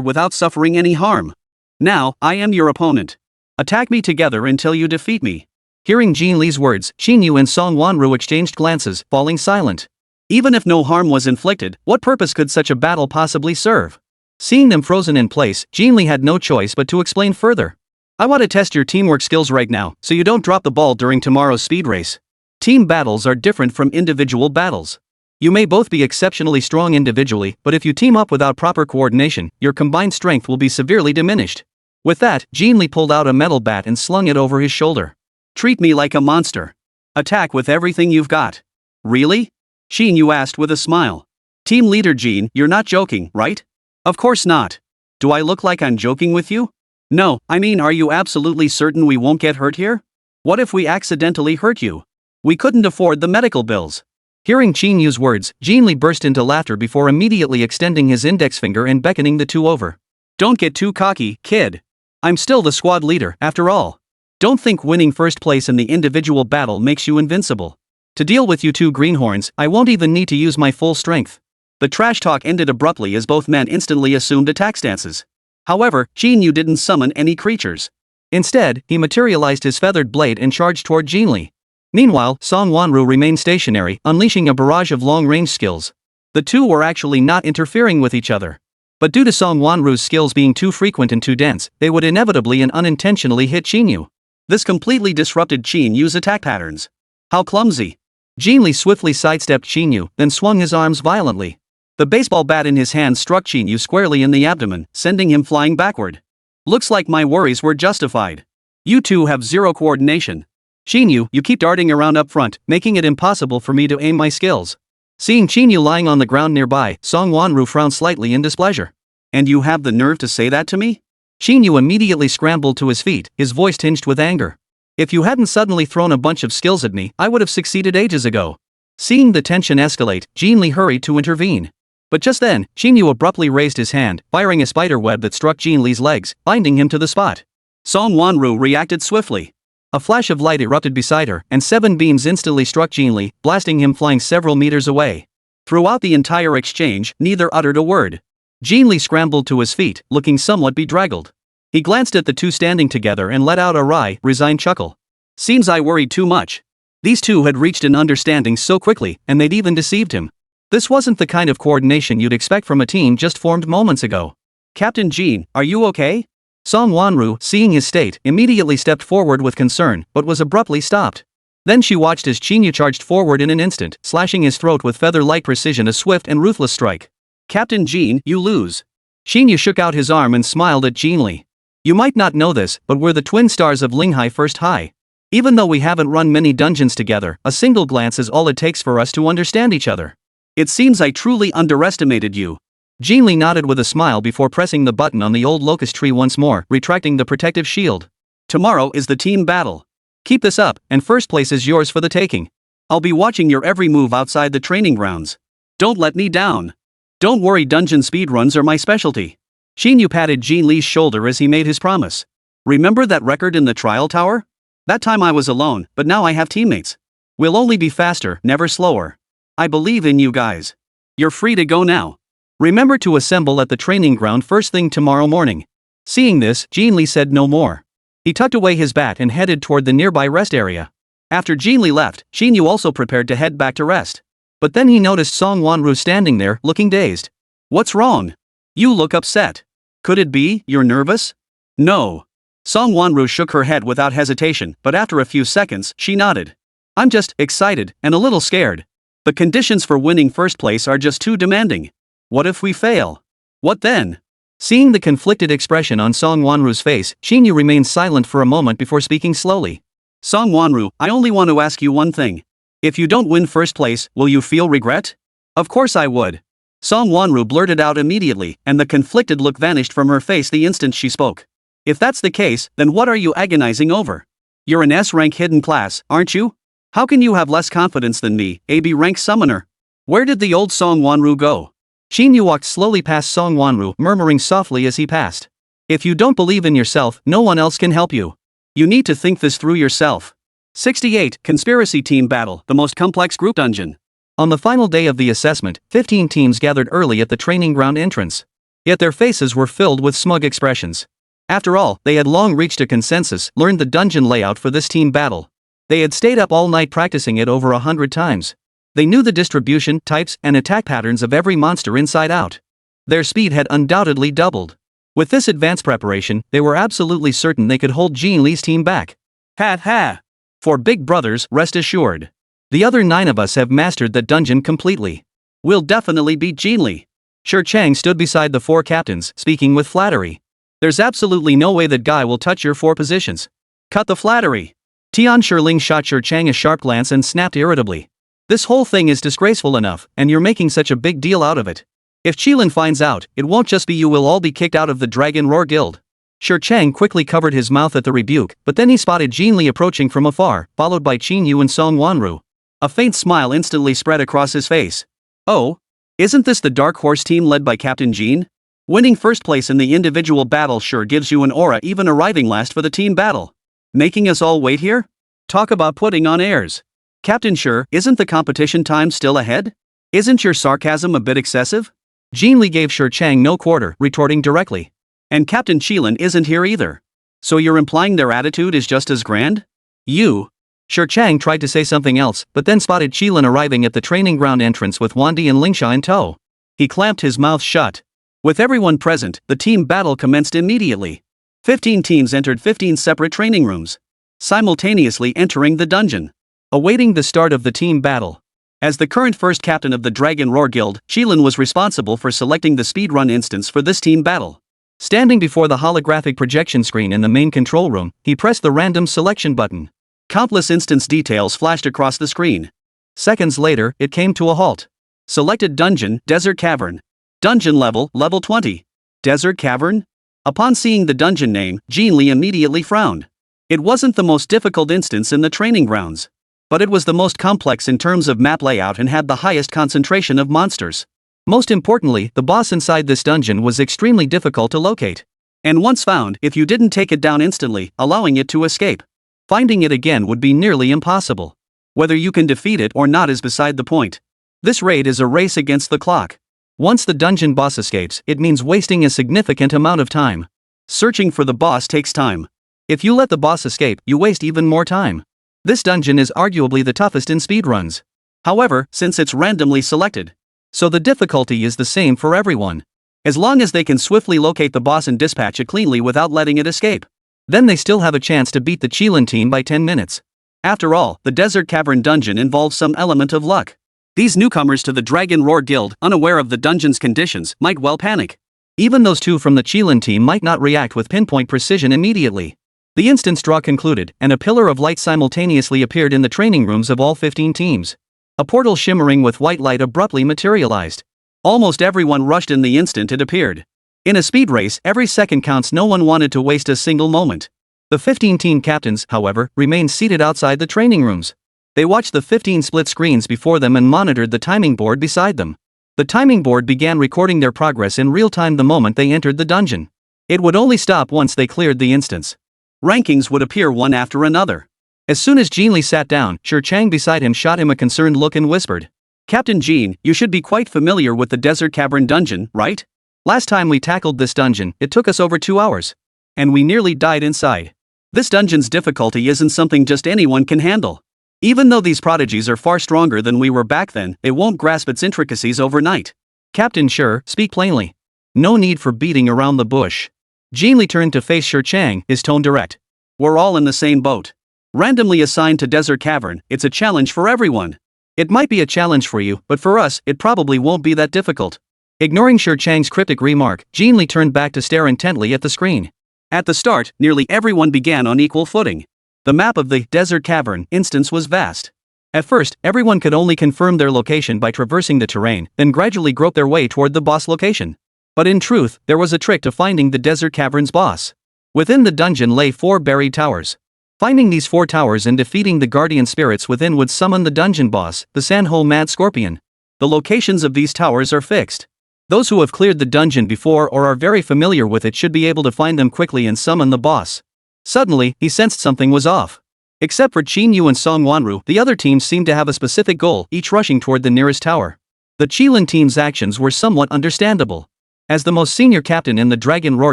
Speaker 1: without suffering any harm. Now, I am your opponent. Attack me together until you defeat me. Hearing Qín's words, Qín Yǔ and Song Wanru exchanged glances, falling silent. Even if no harm was inflicted, what purpose could such a battle possibly serve? Seeing them frozen in place, Qín had no choice but to explain further. I want to test your teamwork skills right now, so you don't drop the ball during tomorrow's speed race. Team battles are different from individual battles. You may both be exceptionally strong individually, but if you team up without proper coordination, your combined strength will be severely diminished. With that, Qín pulled out a metal bat and slung it over his shoulder. Treat me like a monster. Attack with everything you've got. Really? Qín Yǔ asked with a smile. Team leader Qín, you're not joking, right? Of course not. Do I look like I'm joking with you? No, I mean, are you absolutely certain we won't get hurt here? What if we accidentally hurt you? We couldn't afford the medical bills. Hearing Qín Yú's words, Qín burst into laughter before immediately extending his index finger and beckoning the 2 over. Don't get too cocky, kid. I'm still the squad leader, after all. Don't think winning first place in the individual battle makes you invincible. To deal with you 2 greenhorns, I won't even need to use my full strength. The trash talk ended abruptly as both men instantly assumed attack stances. However, Qín Yǔ didn't summon any creatures. Instead, he materialized his feathered blade and charged toward Qín. Meanwhile, Song Wanru remained stationary, unleashing a barrage of long-range skills. The 2 were actually not interfering with each other. But due to Song Wanru's skills being too frequent and too dense, they would inevitably and unintentionally hit Qín Yǔ. This completely disrupted Qín Yǔ's attack patterns. How clumsy. Qín Li swiftly sidestepped Qín Yǔ, then swung his arms violently. The baseball bat in his hand struck Qín Yǔ squarely in the abdomen, sending him flying backward. Looks like my worries were justified. You two have zero coordination. Qín Yǔ, you keep darting around up front, making it impossible for me to aim my skills. Seeing Qín Yǔ lying on the ground nearby, Song Wanru frowned slightly in displeasure. And you have the nerve to say that to me? Qín Yǔ immediately scrambled to his feet, his voice tinged with anger. If you hadn't suddenly thrown a bunch of skills at me, I would have succeeded ages ago. Seeing the tension escalate, Qín Li hurried to intervene. But just then, Qín Yǔ abruptly raised his hand, firing a spider web that struck Qín Li's legs, binding him to the spot. Song Wanru reacted swiftly. A flash of light erupted beside her, and 7 beams instantly struck Qín Li, blasting him flying several meters away. Throughout the entire exchange, neither uttered a word. Qín Li scrambled to his feet, looking somewhat bedraggled. He glanced at the two standing together and let out a wry, resigned chuckle. Seems I worried too much. These two had reached an understanding so quickly, and they'd even deceived him. This wasn't the kind of coordination you'd expect from a team just formed moments ago. Captain Qín, are you okay? Song Wanru, seeing his state, immediately stepped forward with concern, but was abruptly stopped. Then she watched as Qín Yǔ charged forward in an instant, slashing his throat with feather-like precision, a swift and ruthless strike. Captain Qín, you lose. Qín Yǔ shook out his arm and smiled at Qín Li. You might not know this, but we're the twin stars of Linghai First High. Even though we haven't run many dungeons together, a single glance is all it takes for us to understand each other. It seems I truly underestimated you. Qín Li nodded with a smile before pressing the button on the old locust tree once more, retracting the protective shield. Tomorrow is the team battle. Keep this up, and first place is yours for the taking. I'll be watching your every move outside the training grounds. Don't let me down. Don't worry, dungeon speedruns are my specialty. Qín Yǔ patted Qín Li's shoulder as he made his promise. Remember that record in the trial tower? That time I was alone, but now I have teammates. We'll only be faster, never slower. I believe in you guys. You're free to go now. Remember to assemble at the training ground first thing tomorrow morning. Seeing this, Qín Li said no more. He tucked away his bat and headed toward the nearby rest area. After Qín Li left, Qín Yǔ also prepared to head back to rest. But then he noticed Song Wanru standing there, looking dazed. What's wrong? You look upset. Could it be you're nervous? No. Song Wanru shook her head without hesitation, but after a few seconds, she nodded. I'm just excited and a little scared. The conditions for winning first place are just too demanding. What if we fail? What then? Seeing the conflicted expression on Song Wanru's face, Qín Yǔ remained silent for a moment before speaking slowly. Song Wanru, I only want to ask you one thing. If you don't win first place, will you feel regret? Of course I would. Song Wanru blurted out immediately, and the conflicted look vanished from her face the instant she spoke. If that's the case, then what are you agonizing over? You're an S-rank hidden class, aren't you? How can you have less confidence than me, a B-rank summoner? Where did the old Song Wanru go? Qín Yǔ walked slowly past Song Wanru, murmuring softly as he passed. If you don't believe in yourself, no one else can help you. You need to think this through yourself. 68. Conspiracy Team Battle, the most complex group dungeon. On the final day of the assessment, 15 teams gathered early at the training ground entrance. Yet their faces were filled with smug expressions. After all, they had long reached a consensus, learned the dungeon layout for this team battle. They had stayed up all night practicing it over 100 times. They knew the distribution, types, and attack patterns of every monster inside out. Their speed had undoubtedly doubled. With this advanced preparation, they were absolutely certain they could hold Qín Li's team back. Ha ha! For big brothers, rest assured. The other 9 of us have mastered that dungeon completely. We'll definitely beat Qín Li. Shi Chang stood beside the 4 captains, speaking with flattery. There's absolutely no way that guy will touch your 4 positions. Cut the flattery. Tian Shiling shot Shi Chang a sharp glance and snapped irritably. This whole thing is disgraceful enough, and you're making such a big deal out of it. If Qilin finds out, it won't just be you, will all be kicked out of the Dragon Roar Guild. Shi Chang quickly covered his mouth at the rebuke, but then he spotted Qín Li approaching from afar, followed by Qín Yǔ and Song Wanru. A faint smile instantly spread across his face. Oh? Isn't this the Dark Horse team led by Captain Qín? Winning first place in the individual battle sure gives you an aura, even arriving last for the team battle. Making us all wait here? Talk about putting on airs. Captain Shi, isn't the competition time still ahead? Isn't your sarcasm a bit excessive? Qín Li gave Shi Chang no quarter, retorting directly. And Captain Qilin isn't here either. So you're implying their attitude is just as grand? You? Shi Chang tried to say something else, but then spotted Qilin arriving at the training ground entrance with Wandi and Lingsha in tow. He clamped his mouth shut. With everyone present, the team battle commenced immediately. 15 teams entered 15 separate training rooms, simultaneously entering the dungeon, awaiting the start of the team battle. As the current first captain of the Dragon Roar Guild, Qilin was responsible for selecting the speedrun instance for this team battle. Standing before the holographic projection screen in the main control room, he pressed the random selection button. Countless instance details flashed across the screen. Seconds later, it came to a halt. Selected dungeon, Desert Cavern. Dungeon level, level 20. Desert Cavern? Upon seeing the dungeon name, Jin Li immediately frowned. It wasn't the most difficult instance in the training grounds, but it was the most complex in terms of map layout and had the highest concentration of monsters. Most importantly, the boss inside this dungeon was extremely difficult to locate. And once found, if you didn't take it down instantly, allowing it to escape, finding it again would be nearly impossible. Whether you can defeat it or not is beside the point. This raid is a race against the clock. Once the dungeon boss escapes, it means wasting a significant amount of time. Searching for the boss takes time. If you let the boss escape, you waste even more time. This dungeon is arguably the toughest in speedruns. However, since it's randomly selected, so the difficulty is the same for everyone. As long as they can swiftly locate the boss and dispatch it cleanly without letting it escape, then they still have a chance to beat the Qilin team by 10 minutes. After all, the Desert Cavern dungeon involves some element of luck. These newcomers to the Dragon Roar Guild, unaware of the dungeon's conditions, might well panic. Even those two from the Qilin team might not react with pinpoint precision immediately. The instance draw concluded, and a pillar of light simultaneously appeared in the training rooms of all 15 teams. A portal shimmering with white light abruptly materialized. Almost everyone rushed in the instant it appeared. In a speed race, every second counts. No one wanted to waste a single moment. The 15 team captains, however, remained seated outside the training rooms. They watched the 15 split screens before them and monitored the timing board beside them. The timing board began recording their progress in real time the moment they entered the dungeon. It would only stop once they cleared the instance. Rankings would appear one after another. As soon as Jin Li sat down, Shi Chang beside him shot him a concerned look and whispered, "Captain Jin, you should be quite familiar with the Desert Cavern dungeon, right? Last time we tackled this dungeon, it took us over 2 hours. And we nearly died inside. This dungeon's difficulty isn't something just anyone can handle. Even though these prodigies are far stronger than we were back then, they won't grasp its intricacies overnight. Captain Shi, speak plainly. No need for beating around the bush." Jin Li turned to face Shi Chang, his tone direct. "We're all in the same boat. Randomly assigned to Desert Cavern, it's a challenge for everyone. It might be a challenge for you, but for us, it probably won't be that difficult." Ignoring Shi Chang's cryptic remark, Jin Li turned back to stare intently at the screen. At the start, nearly everyone began on equal footing. The map of the Desert Cavern instance was vast. At first, everyone could only confirm their location by traversing the terrain, then gradually grope their way toward the boss location. But in truth, there was a trick to finding the Desert Cavern's boss. Within the dungeon lay 4 buried towers. Finding these 4 towers and defeating the guardian spirits within would summon the dungeon boss, the Sanho Mad Scorpion. The locations of these towers are fixed. Those who have cleared the dungeon before or are very familiar with it should be able to find them quickly and summon the boss. Suddenly, he sensed something was off. Except for Qín Yǔ and Song Wanru, the other teams seemed to have a specific goal, each rushing toward the nearest tower. The Qilin team's actions were somewhat understandable. As the most senior captain in the Dragon Roar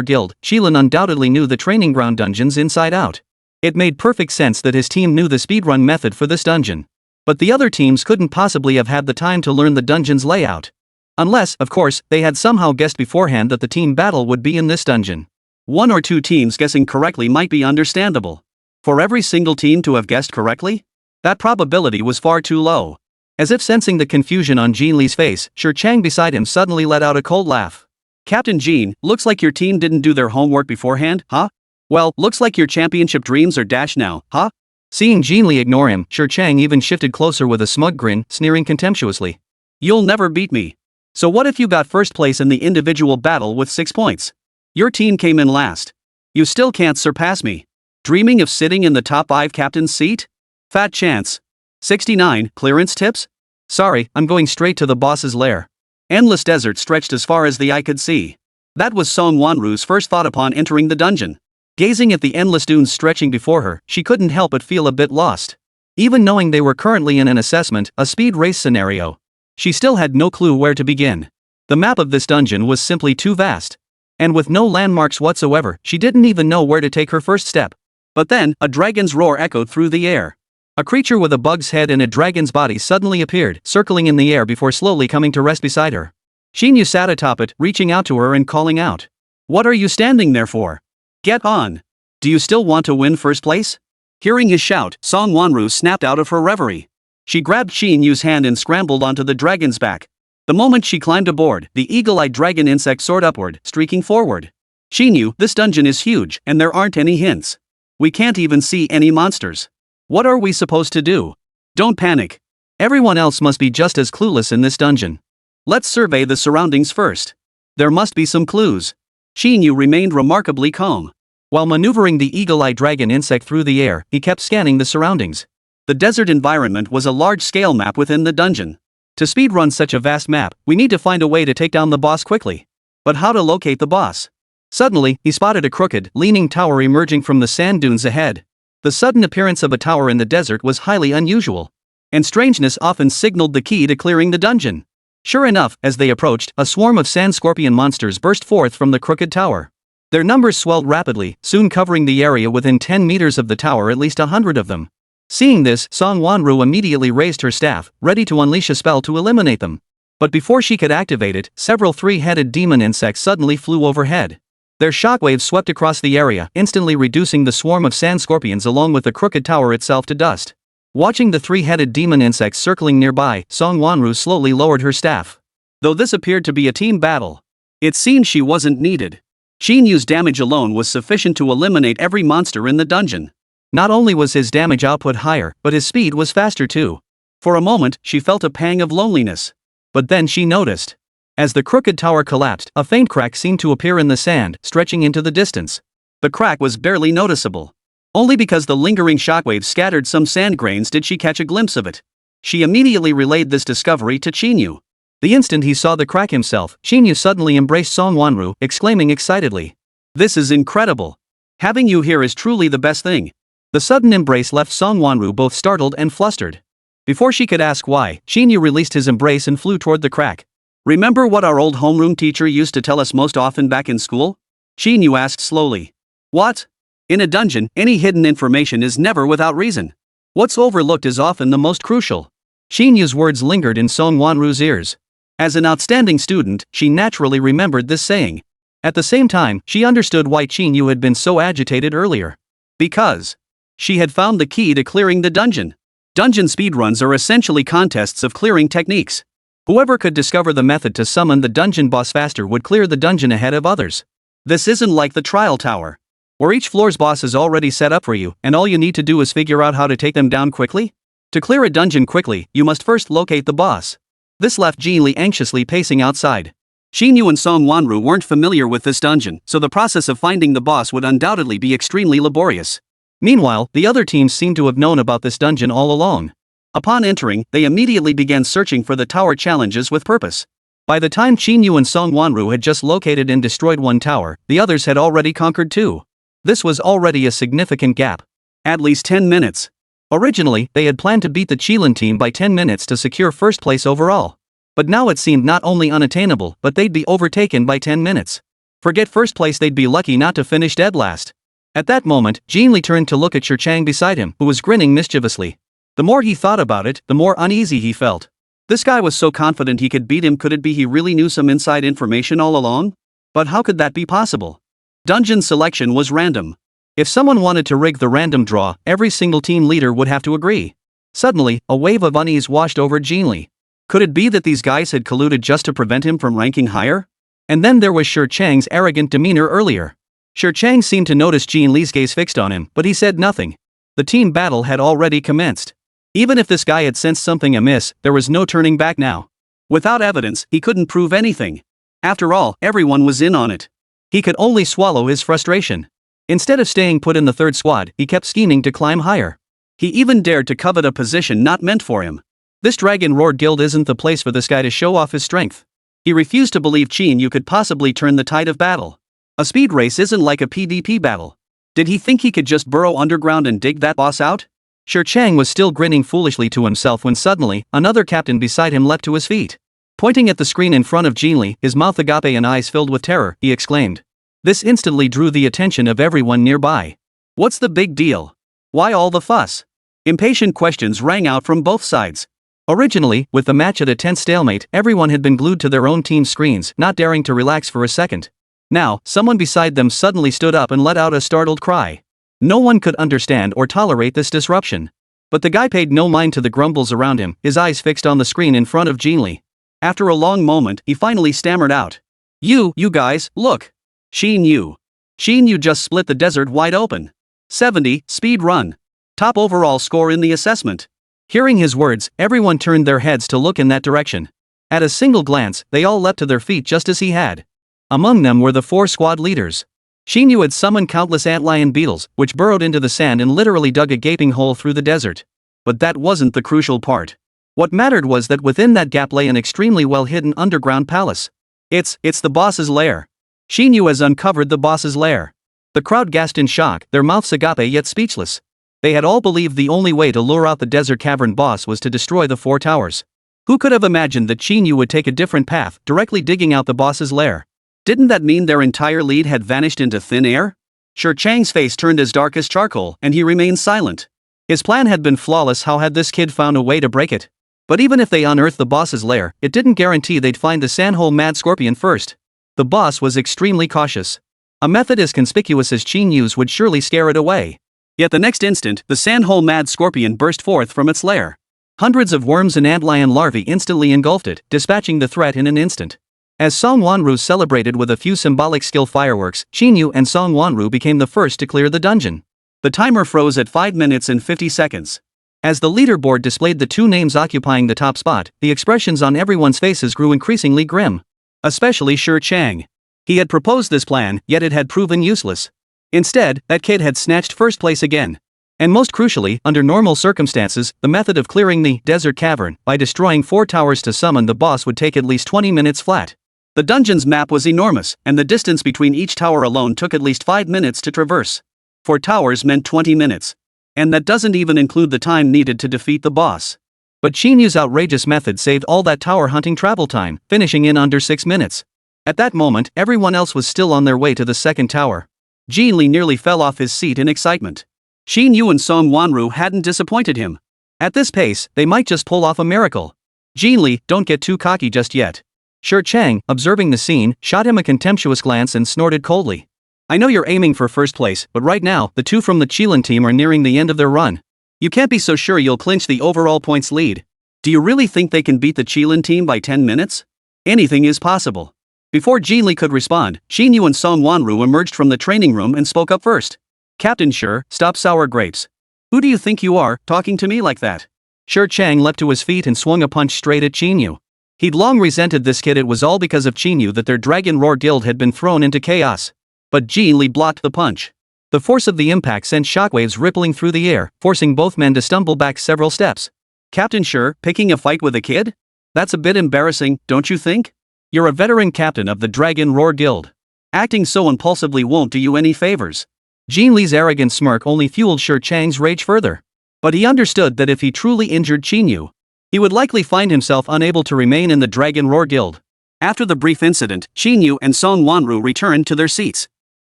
Speaker 1: Guild, Qilin undoubtedly knew the training ground dungeons inside out. It made perfect sense that his team knew the speedrun method for this dungeon. But the other teams couldn't possibly have had the time to learn the dungeon's layout. Unless, of course, they had somehow guessed beforehand that the team battle would be in this dungeon. 1 or 2 teams guessing correctly might be understandable. For every single team to have guessed correctly? That probability was far too low. As if sensing the confusion on Jin Li's face, Shi Chang beside him suddenly let out a cold laugh. "Captain Jin, looks like your team didn't do their homework beforehand, huh? Well, looks like your championship dreams are dashed now, huh?" Seeing Jin Li ignore him, Shi Chang even shifted closer with a smug grin, sneering contemptuously. "You'll never beat me. So what if you got first place in the individual battle with 6 points? Your team came in last. You still can't surpass me. Dreaming of sitting in the top 5 captain's seat? Fat chance. 69, clearance tips? Sorry, I'm going straight to the boss's lair." Endless desert stretched as far as the eye could see. That was Song Wanru's first thought upon entering the dungeon. Gazing at the endless dunes stretching before her, she couldn't help but feel a bit lost. Even knowing they were currently in an assessment, a speed race scenario, she still had no clue where to begin. The map of this dungeon was simply too vast. And with no landmarks whatsoever, she didn't even know where to take her first step. But then, a dragon's roar echoed through the air. A creature with a bug's head and a dragon's body suddenly appeared, circling in the air before slowly coming to rest beside her. Qín Yǔ sat atop it, reaching out to her and calling out. What are you standing there for? Get on. Do you still want to win first place? Hearing his shout, Song Wanru snapped out of her reverie. She grabbed Qín Yú's hand and scrambled onto the dragon's back. The moment she climbed aboard, the eagle-eyed dragon insect soared upward, streaking forward. Qín Yú, this dungeon is huge, and there aren't any hints. We can't even see any monsters. What are we supposed to do? Don't panic. Everyone else must be just as clueless in this dungeon. Let's survey the surroundings first. There must be some clues. Qín Yú remained remarkably calm. While maneuvering the eagle-eyed dragon insect through the air, he kept scanning the surroundings. The desert environment was a large-scale map within the dungeon. To speedrun such a vast map, we need to find a way to take down the boss quickly. But how to locate the boss? Suddenly, he spotted a crooked, leaning tower emerging from the sand dunes ahead. The sudden appearance of a tower in the desert was highly unusual. And strangeness often signaled the key to clearing the dungeon. Sure enough, as they approached, a swarm of sand scorpion monsters burst forth from the crooked tower. Their numbers swelled rapidly, soon covering the area within 10 meters of the tower, at least 100 of them. Seeing this, Song Wanru immediately raised her staff, ready to unleash a spell to eliminate them. But before she could activate it, several three-headed demon insects suddenly flew overhead. Their shockwaves swept across the area, instantly reducing the swarm of sand scorpions along with the crooked tower itself to dust. Watching the three-headed demon insects circling nearby, Song Wanru slowly lowered her staff. Though this appeared to be a team battle, it seemed she wasn't needed. Qín Yú's damage alone was sufficient to eliminate every monster in the dungeon. Not only was his damage output higher, but his speed was faster too. For a moment, she felt a pang of loneliness. But then she noticed. As the crooked tower collapsed, a faint crack seemed to appear in the sand, stretching into the distance. The crack was barely noticeable. Only because the lingering shockwaves scattered some sand grains did she catch a glimpse of it. She immediately relayed this discovery to Qín Yú. The instant he saw the crack himself, Qín Yú suddenly embraced Song Wanru, exclaiming excitedly. This is incredible. Having you here is truly the best thing. The sudden embrace left Song Wanru both startled and flustered. Before she could ask why, Qín Yú released his embrace and flew toward the crack. Remember what our old homeroom teacher used to tell us most often back in school? Qín Yú asked slowly. What? In a dungeon, any hidden information is never without reason. What's overlooked is often the most crucial. Qín Yú's words lingered in Song Wanru's ears. As an outstanding student, she naturally remembered this saying. At the same time, she understood why Qín Yú had been so agitated earlier. Because she had found the key to clearing the dungeon. Dungeon speedruns are essentially contests of clearing techniques. Whoever could discover the method to summon the dungeon boss faster would clear the dungeon ahead of others. This isn't like the trial tower, where each floor's boss is already set up for you, and all you need to do is figure out how to take them down quickly. To clear a dungeon quickly, you must first locate the boss. This left Jin Li anxiously pacing outside. Qín Yú and Song Wanru weren't familiar with this dungeon, so the process of finding the boss would undoubtedly be extremely laborious. Meanwhile, the other teams seemed to have known about this dungeon all along. Upon entering, they immediately began searching for the tower challenges with purpose. By the time Qín Yú and Song Wanru had just located and destroyed one tower, the others had already conquered two. This was already a significant gap. At least 10 minutes. Originally, they had planned to beat the Qilin team by 10 minutes to secure first place overall. But now it seemed not only unattainable, but they'd be overtaken by 10 minutes. Forget first place, they'd be lucky not to finish dead last. At that moment, Jin Li turned to look at Chang beside him, who was grinning mischievously. The more he thought about it, the more uneasy he felt. This guy was so confident he could beat him. Could it be he really knew some inside information all along? But how could that be possible? Dungeon selection was random. If someone wanted to rig the random draw, every single team leader would have to agree. Suddenly, a wave of unease washed over Jin Li. Could it be that these guys had colluded just to prevent him from ranking higher? And then there was Chang's arrogant demeanor earlier. Chang seemed to notice Jin Li's gaze fixed on him, but he said nothing. The team battle had already commenced. Even if this guy had sensed something amiss, there was no turning back now. Without evidence, he couldn't prove anything. After all, everyone was in on it. He could only swallow his frustration. Instead of staying put in the third squad, he kept scheming to climb higher. He even dared to covet a position not meant for him. This Dragon Roared Guild isn't the place for this guy to show off his strength. He refused to believe Qín Yú could possibly turn the tide of battle. A speed race isn't like a PvP battle. Did he think he could just burrow underground and dig that boss out? Chang was still grinning foolishly to himself when suddenly, another captain beside him leapt to his feet. Pointing at the screen in front of Jin Li, his mouth agape and eyes filled with terror, he exclaimed. This instantly drew the attention of everyone nearby. What's the big deal? Why all the fuss? Impatient questions rang out from both sides. Originally, with the match at a tense stalemate, everyone had been glued to their own team's screens, not daring to relax for a second. Now, someone beside them suddenly stood up and let out a startled cry. No one could understand or tolerate this disruption. But the guy paid no mind to the grumbles around him, his eyes fixed on the screen in front of Qín. After a long moment, he finally stammered out. You guys, look! Qín Yǔ. Qín Yǔ just split the desert wide open. 70, speed run. Top overall score in the assessment. Hearing his words, everyone turned their heads to look in that direction. At a single glance, they all leapt to their feet just as he had. Among them were the 4 squad leaders. Qín Yǔ had summoned countless antlion beetles, which burrowed into the sand and literally dug a gaping hole through the desert. But that wasn't the crucial part. What mattered was that within that gap lay an extremely well-hidden underground palace. It's the boss's lair. Qín Yǔ has uncovered the boss's lair. The crowd gasped in shock, their mouths agape yet speechless. They had all believed the only way to lure out the desert cavern boss was to destroy the 4 towers. Who could have imagined that Qín Yǔ would take a different path, directly digging out the boss's lair? Didn't that mean their entire lead had vanished into thin air? Shi Chang's face turned as dark as charcoal, and he remained silent. His plan had been flawless. How had this kid found a way to break it? But even if they unearthed the boss's lair, it didn't guarantee they'd find the sandhole mad scorpion first. The boss was extremely cautious. A method as conspicuous as Qín Yǔ's would surely scare it away. Yet the next instant, the sandhole mad scorpion burst forth from its lair. Hundreds of worms and antlion larvae instantly engulfed it, dispatching the threat in an instant. As Song Wanru celebrated with a few symbolic skill fireworks, Qín Yǔ and Song Wanru became the first to clear the dungeon. The timer froze at 5 minutes and 50 seconds. As the leaderboard displayed the 2 names occupying the top spot, the expressions on everyone's faces grew increasingly grim. Especially Shi Chang. He had proposed this plan, yet it had proven useless. Instead, that kid had snatched first place again. And most crucially, under normal circumstances, the method of clearing the desert cavern by destroying 4 towers to summon the boss would take at least 20 minutes flat. The dungeon's map was enormous, and the distance between each tower alone took at least 5 minutes to traverse. 4 towers meant 20 minutes. And that doesn't even include the time needed to defeat the boss. But Qín Yǔ's outrageous method saved all that tower hunting travel time, finishing in under 6 minutes. At that moment, everyone else was still on their way to the second tower. Qín nearly fell off his seat in excitement. Qín Yǔ and Song Wanru hadn't disappointed him. At this pace, they might just pull off a miracle. Qín, don't get too cocky just yet. Shi Chang, observing the scene, shot him a contemptuous glance and snorted coldly. I know you're aiming for first place, but right now, the 2 from the Qín team are nearing the end of their run. You can't be so sure you'll clinch the overall points lead. Do you really think they can beat the Qín team by 10 minutes? Anything is possible. Before Qín could respond, Qín Yǔ and Song Wanru emerged from the training room and spoke up first. Captain Shi, stop sour grapes. Who do you think you are, talking to me like that? Shi Chang leapt to his feet and swung a punch straight at Qín Yǔ. He'd long resented this kid. It was all because of Qín Yǔ that their Dragon Roar guild had been thrown into chaos. But Qín blocked the punch. The force of the impact sent shockwaves rippling through the air, forcing both men to stumble back several steps. Captain Shi, picking a fight with a kid? That's a bit embarrassing, don't you think? You're a veteran captain of the Dragon Roar guild. Acting so impulsively won't do you any favors. Qín's arrogant smirk only fueled Shi Chang's rage further. But he understood that if he truly injured Qín Yǔ, he would likely find himself unable to remain in the Dragon Roar guild. After the brief incident, Qín Yǔ and Song Wanru returned to their seats.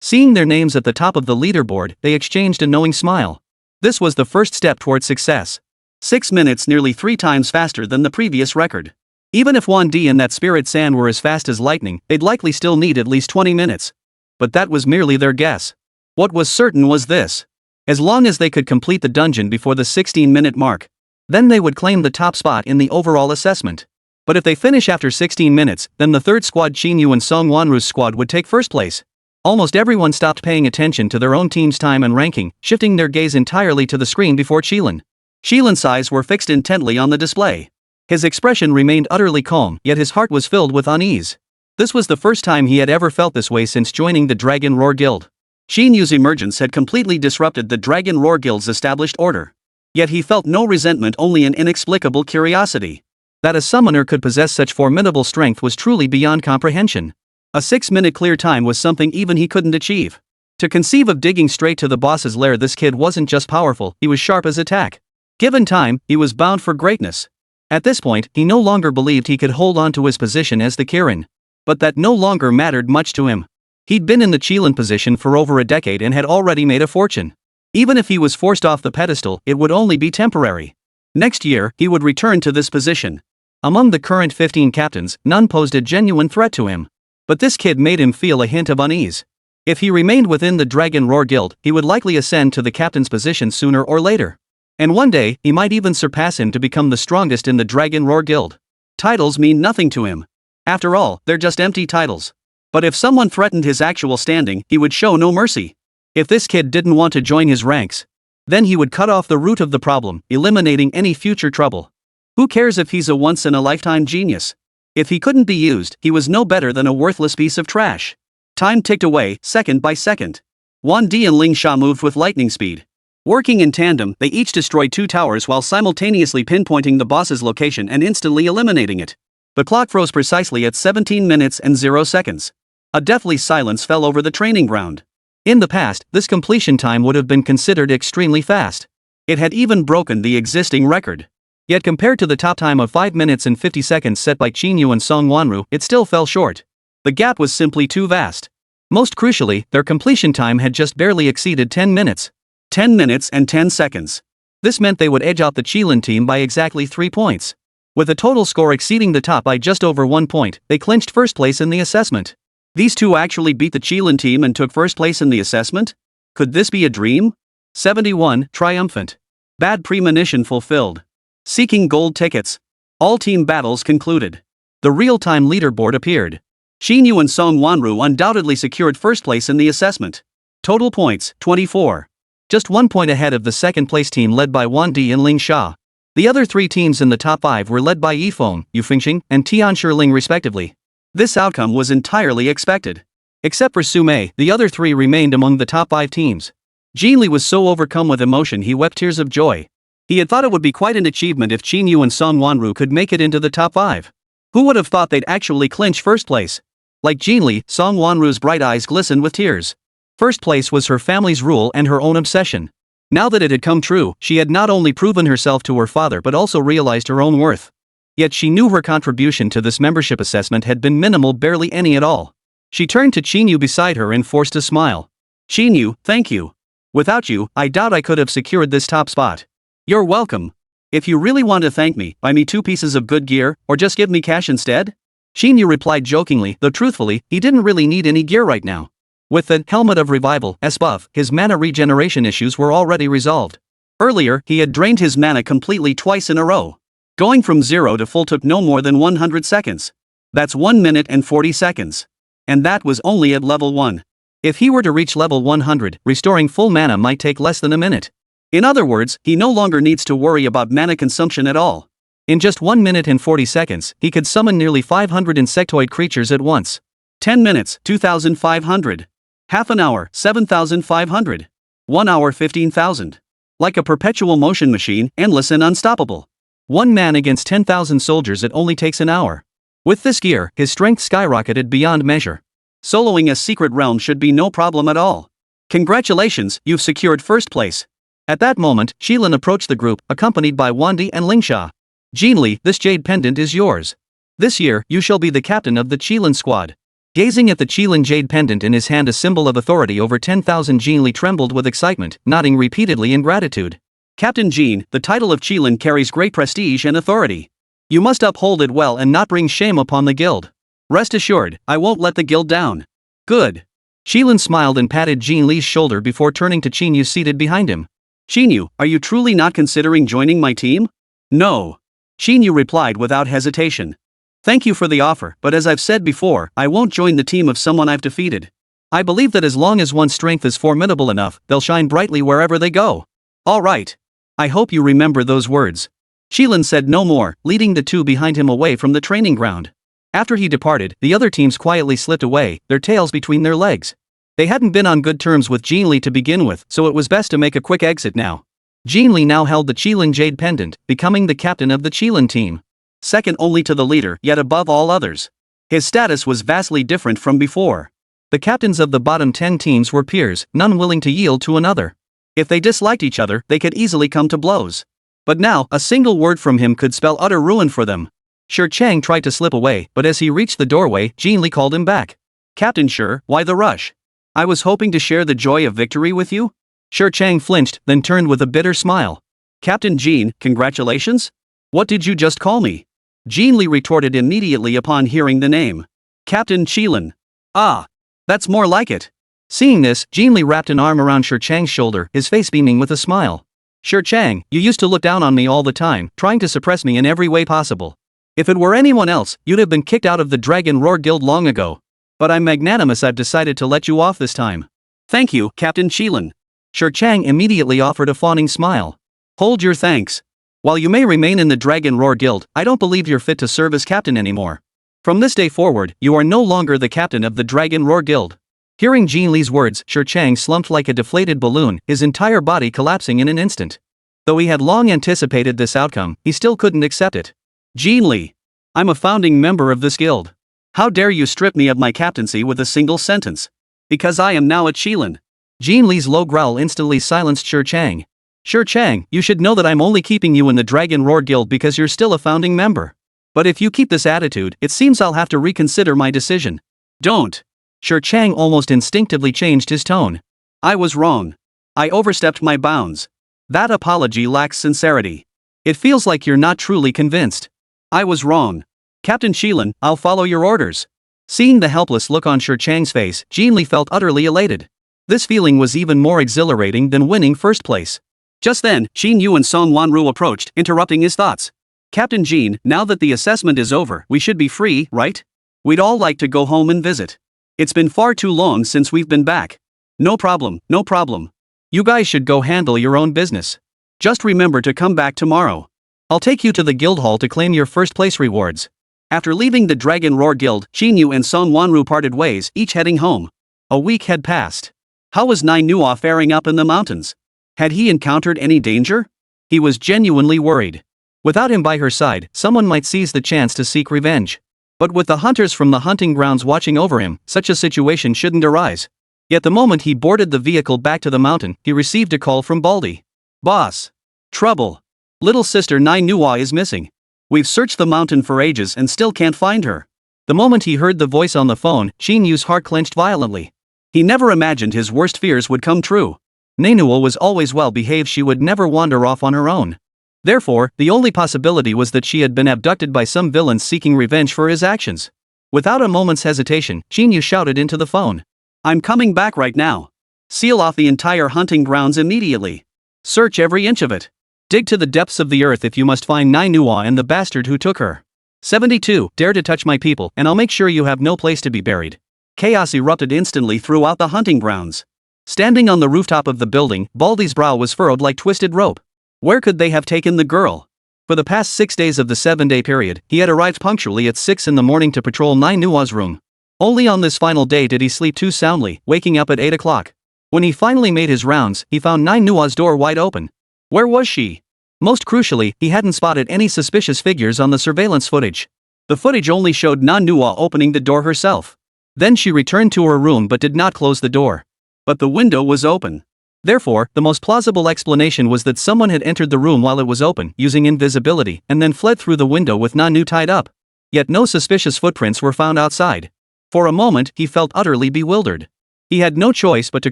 Speaker 1: Seeing their names at the top of the leaderboard, they exchanged a knowing smile. This was the first step toward success. 6 minutes, nearly 3 times faster than the previous record. Even if Wan Di and that spirit sand were as fast as lightning, they'd likely still need at least 20 minutes. But that was merely their guess. What was certain was this. As long as they could complete the dungeon before the 16-minute mark, then they would claim the top spot in the overall assessment. But if they finish after 16 minutes, then the third squad, Qín Yǔ and Song Wanru's squad, would take first place. Almost everyone stopped paying attention to their own team's time and ranking, shifting their gaze entirely to the screen before Qín. Qín's eyes were fixed intently on the display. His expression remained utterly calm, yet his heart was filled with unease. This was the first time he had ever felt this way since joining the Dragon Roar Guild. Qín Yǔ's emergence had completely disrupted the Dragon Roar Guild's established order. Yet he felt no resentment, only an inexplicable curiosity. That a summoner could possess such formidable strength was truly beyond comprehension. A 6-minute clear time was something even he couldn't achieve. To conceive of digging straight to the boss's lair, this kid wasn't just powerful, he was sharp as a tack. Given time, he was bound for greatness. At this point, he no longer believed he could hold on to his position as the Kirin. But that no longer mattered much to him. He'd been in the Qín position for over a decade and had already made a fortune. Even if he was forced off the pedestal, it would only be temporary. Next year, he would return to this position. Among the current 15 captains, none posed a genuine threat to him. But this kid made him feel a hint of unease. If he remained within the Dragon Roar Guild, he would likely ascend to the captain's position sooner or later. And one day, he might even surpass him to become the strongest in the Dragon Roar Guild. Titles mean nothing to him. After all, they're just empty titles. But if someone threatened his actual standing, he would show no mercy. If this kid didn't want to join his ranks, then he would cut off the root of the problem, eliminating any future trouble. Who cares if he's a once-in-a-lifetime genius? If he couldn't be used, he was no better than a worthless piece of trash. Time ticked away, second by second. Wang Di and Ling Sha moved with lightning speed. Working in tandem, they each destroyed 2 towers while simultaneously pinpointing the boss's location and instantly eliminating it. The clock froze precisely at 17 minutes and 0 seconds. A deathly silence fell over the training ground. In the past, this completion time would have been considered extremely fast. It had even broken the existing record. Yet compared to the top time of 5 minutes and 50 seconds set by Qín Yǔ and Song Wanru, it still fell short. The gap was simply too vast. Most crucially, their completion time had just barely exceeded 10 minutes. 10 minutes and 10 seconds. This meant they would edge out the Qilin team by exactly 3 points. With a total score exceeding the top by just over 1 point, they clinched first place in the assessment. These two actually beat the Qilin team and took first place in the assessment? Could this be a dream? 71, triumphant. Bad premonition fulfilled. Seeking gold tickets. All team battles concluded. The real-time leaderboard appeared. Qín Yǔ and Song Wanru undoubtedly secured first place in the assessment. Total points, 24. Just 1 point ahead of the second-place team led by Wang Di and Ling Sha. The other 3 teams in the top 5 were led by Yifeng, Yu Fengxing, and Tian Shiling respectively. This outcome was entirely expected. Except for Sunmmary, the other 3 remained among the top 5 teams. Jin Li was so overcome with emotion he wept tears of joy. He had thought it would be quite an achievement if Qín Yǔ and Song Wanru could make it into the top 5. Who would have thought they'd actually clinch first place? Like Jin Li, Song Wanru's bright eyes glistened with tears. First place was her family's rule and her own obsession. Now that it had come true, she had not only proven herself to her father but also realized her own worth. Yet she knew her contribution to this membership assessment had been minimal, barely any at all. She turned to Qín Yǔ beside her and forced a smile. Qín Yǔ, thank you. Without you, I doubt I could have secured this top spot. You're welcome. If you really want to thank me, buy me 2 pieces of good gear, or just give me cash instead? Qín Yǔ replied jokingly, though truthfully, he didn't really need any gear right now. With the Helmet of Revival S buff, his mana regeneration issues were already resolved. Earlier, he had drained his mana completely twice in a row. Going from 0 to full took no more than 100 seconds. That's 1 minute and 40 seconds. And that was only at level 1. If he were to reach level 100, restoring full mana might take less than a minute. In other words, he no longer needs to worry about mana consumption at all. In just 1 minute and 40 seconds, he could summon nearly 500 insectoid creatures at once. 10 minutes, 2,500. Half an hour, 7,500. 1 hour, 15,000. Like a perpetual motion machine, endless and unstoppable. 1 man against 10,000 soldiers, it only takes an hour. With this gear, his strength skyrocketed beyond measure. Soloing a secret realm should be no problem at all. Congratulations, you've secured first place. At that moment, Qilin approached the group, accompanied by Wang Di and Ling Sha. Jin Li, this jade pendant is yours. This year, you shall be the captain of the Qilin squad. Gazing at the Qilin jade pendant in his hand, a symbol of authority over 10,000, Jin Li trembled with excitement, nodding repeatedly in gratitude. Captain Jin, the title of Qilin carries great prestige and authority. You must uphold it well and not bring shame upon the guild. Rest assured, I won't let the guild down. Good. Qilin smiled and patted Jin Li's shoulder before turning to Qín Yǔ seated behind him. Qín Yǔ, are you truly not considering joining my team? No. Qín Yǔ replied without hesitation. Thank you for the offer, but as I've said before, I won't join the team of someone I've defeated. I believe that as long as one's strength is formidable enough, they'll shine brightly wherever they go. All right. I hope you remember those words. Qilin said no more, leading the 2 behind him away from the training ground. After he departed, the other teams quietly slipped away, their tails between their legs. They hadn't been on good terms with Jin Li to begin with, so it was best to make a quick exit now. Jin Li now held the Qilin jade pendant, becoming the captain of the Qilin team. Second only to the leader, yet above all others. His status was vastly different from before. The captains of the bottom 10 teams were peers, none willing to yield to another. If they disliked each other, they could easily come to blows. But now, a single word from him could spell utter ruin for them. Shi Chang tried to slip away, but as he reached the doorway, Jin Li called him back. Captain Shi, why the rush? I was hoping to share the joy of victory with you? Shi Chang flinched, then turned with a bitter smile. Captain Qín, congratulations? What did you just call me? Qín Li retorted immediately upon hearing the name. Captain Qilin. Ah. That's more like it. Seeing this, Qín Li wrapped an arm around Shi Chang's shoulder, his face beaming with a smile. Shi Chang, you used to look down on me all the time, trying to suppress me in every way possible. If it were anyone else, you'd have been kicked out of the Dragon Roar Guild long ago. But I'm magnanimous, I've decided to let you off this time. Thank you, Captain Qilin. Shi Chang immediately offered a fawning smile. Hold your thanks. While you may remain in the Dragon Roar Guild, I don't believe you're fit to serve as captain anymore. From this day forward, you are no longer the captain of the Dragon Roar Guild. Hearing Qín Li's words, Shi Chang slumped like a deflated balloon, his entire body collapsing in an instant. Though he had long anticipated this outcome, he still couldn't accept it. Qín Li. I'm a founding member of this guild. How dare you strip me of my captaincy with a single sentence? Because I am now a Qilin. Qín Li's low growl instantly silenced Shi Chang. Shi Chang, you should know that I'm only keeping you in the Dragon Roar Guild because you're still a founding member. But if you keep this attitude, it seems I'll have to reconsider my decision. Don't. Shi Chang almost instinctively changed his tone. I was wrong. I overstepped my bounds. That apology lacks sincerity. It feels like you're not truly convinced. I was wrong. Captain Qilin, I'll follow your orders. Seeing the helpless look on Shi Chang's face, Qín Li felt utterly elated. This feeling was even more exhilarating than winning first place. Just then, Qín Yǔ and Sunmmary approached, interrupting his thoughts. Captain Qín, now that the assessment is over, we should be free, right? We'd all like to go home and visit. It's been far too long since we've been back. No problem, no problem. You guys should go handle your own business. Just remember to come back tomorrow. I'll take you to the guild hall to claim your first place rewards. After leaving the Dragon Roar Guild, Qín Yǔ and Sunmmary parted ways, each heading home. A week had passed. How was Manhwa faring up in the mountains? Had he encountered any danger? He was genuinely worried. Without him by her side, someone might seize the chance to seek revenge. But with the hunters from the hunting grounds watching over him, such a situation shouldn't arise. Yet the moment he boarded the vehicle back to the mountain, he received a call from Baldy. Boss. Trouble. Little sister Manhwa is missing. We've searched the mountain for ages and still can't find her. The moment he heard the voice on the phone, Qín Yǔ's heart clenched violently. He never imagined his worst fears would come true. Manhwa was always well behaved, she would never wander off on her own. Therefore, the only possibility was that she had been abducted by some villain seeking revenge for his actions. Without a moment's hesitation, Qín Yǔ shouted into the phone. I'm coming back right now. Seal off the entire hunting grounds immediately. Search every inch of it. Dig to the depths of the earth if you must find Manhwa and the bastard who took her. 72. Dare to touch my people, and I'll make sure you have no place to be buried. Chaos erupted instantly throughout the hunting grounds. Standing on the rooftop of the building, Baldy's brow was furrowed like twisted rope. Where could they have taken the girl? For the past 6 days of the 7-day period, he had arrived punctually at 6 in the morning to patrol Manhwa's room. Only on this final day did he sleep too soundly, waking up at 8 o'clock. When he finally made his rounds, he found Manhwa's door wide open. Where was she? Most crucially, he hadn't spotted any suspicious figures on the surveillance footage. The footage only showed Manhwa opening the door herself. Then she returned to her room but did not close the door. But the window was open. Therefore, the most plausible explanation was that someone had entered the room while it was open, using invisibility, and then fled through the window with Nanu tied up. Yet no suspicious footprints were found outside. For a moment, he felt utterly bewildered. He had no choice but to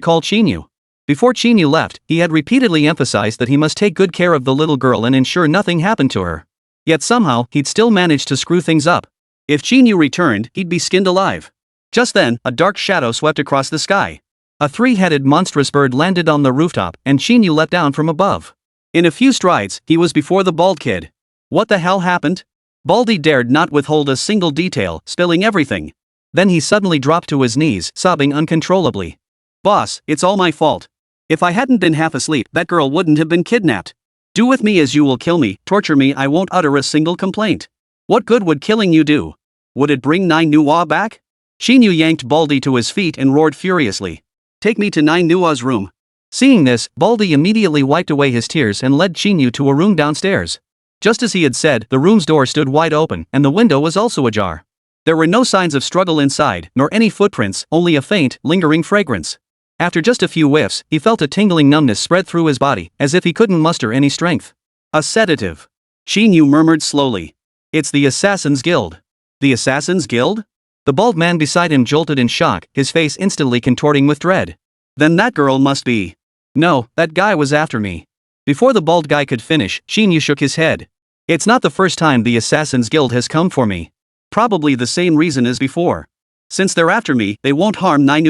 Speaker 1: call Qín Yǔ. Before Qín Yǔ left, he had repeatedly emphasized that he must take good care of the little girl and ensure nothing happened to her. Yet somehow, he'd still managed to screw things up. If Qín Yǔ returned, he'd be skinned alive. Just then, a dark shadow swept across the sky. A 3-headed monstrous bird landed on the rooftop, and Qín Yǔ leapt down from above. In a few strides, he was before the bald kid. What the hell happened? Baldy dared not withhold a single detail, spilling everything. Then he suddenly dropped to his knees, sobbing uncontrollably. Boss, it's all my fault. If I hadn't been half asleep, that girl wouldn't have been kidnapped. Do with me as you will, kill me, torture me, I won't utter a single complaint. What good would killing you do? Would it bring Manhwa back? Qín Yǔ yanked Baldy to his feet and roared furiously. Take me to Manhwa's room. Seeing this, Baldy immediately wiped away his tears and led Qín Yǔ to a room downstairs. Just as he had said, the room's door stood wide open, and the window was also ajar. There were no signs of struggle inside, nor any footprints, only a faint, lingering fragrance. After just a few whiffs, he felt a tingling numbness spread through his body, as if he couldn't muster any strength. A sedative. Qín Yǔ murmured slowly. It's the Assassin's Guild. The Assassin's Guild? The bald man beside him jolted in shock, his face instantly contorting with dread. Then that girl must be. No, that guy was after me. Before the bald guy could finish, Qín Yǔ shook his head. It's not the first time the Assassin's Guild has come for me. Probably the same reason as before. Since they're after me, they won't harm Nai.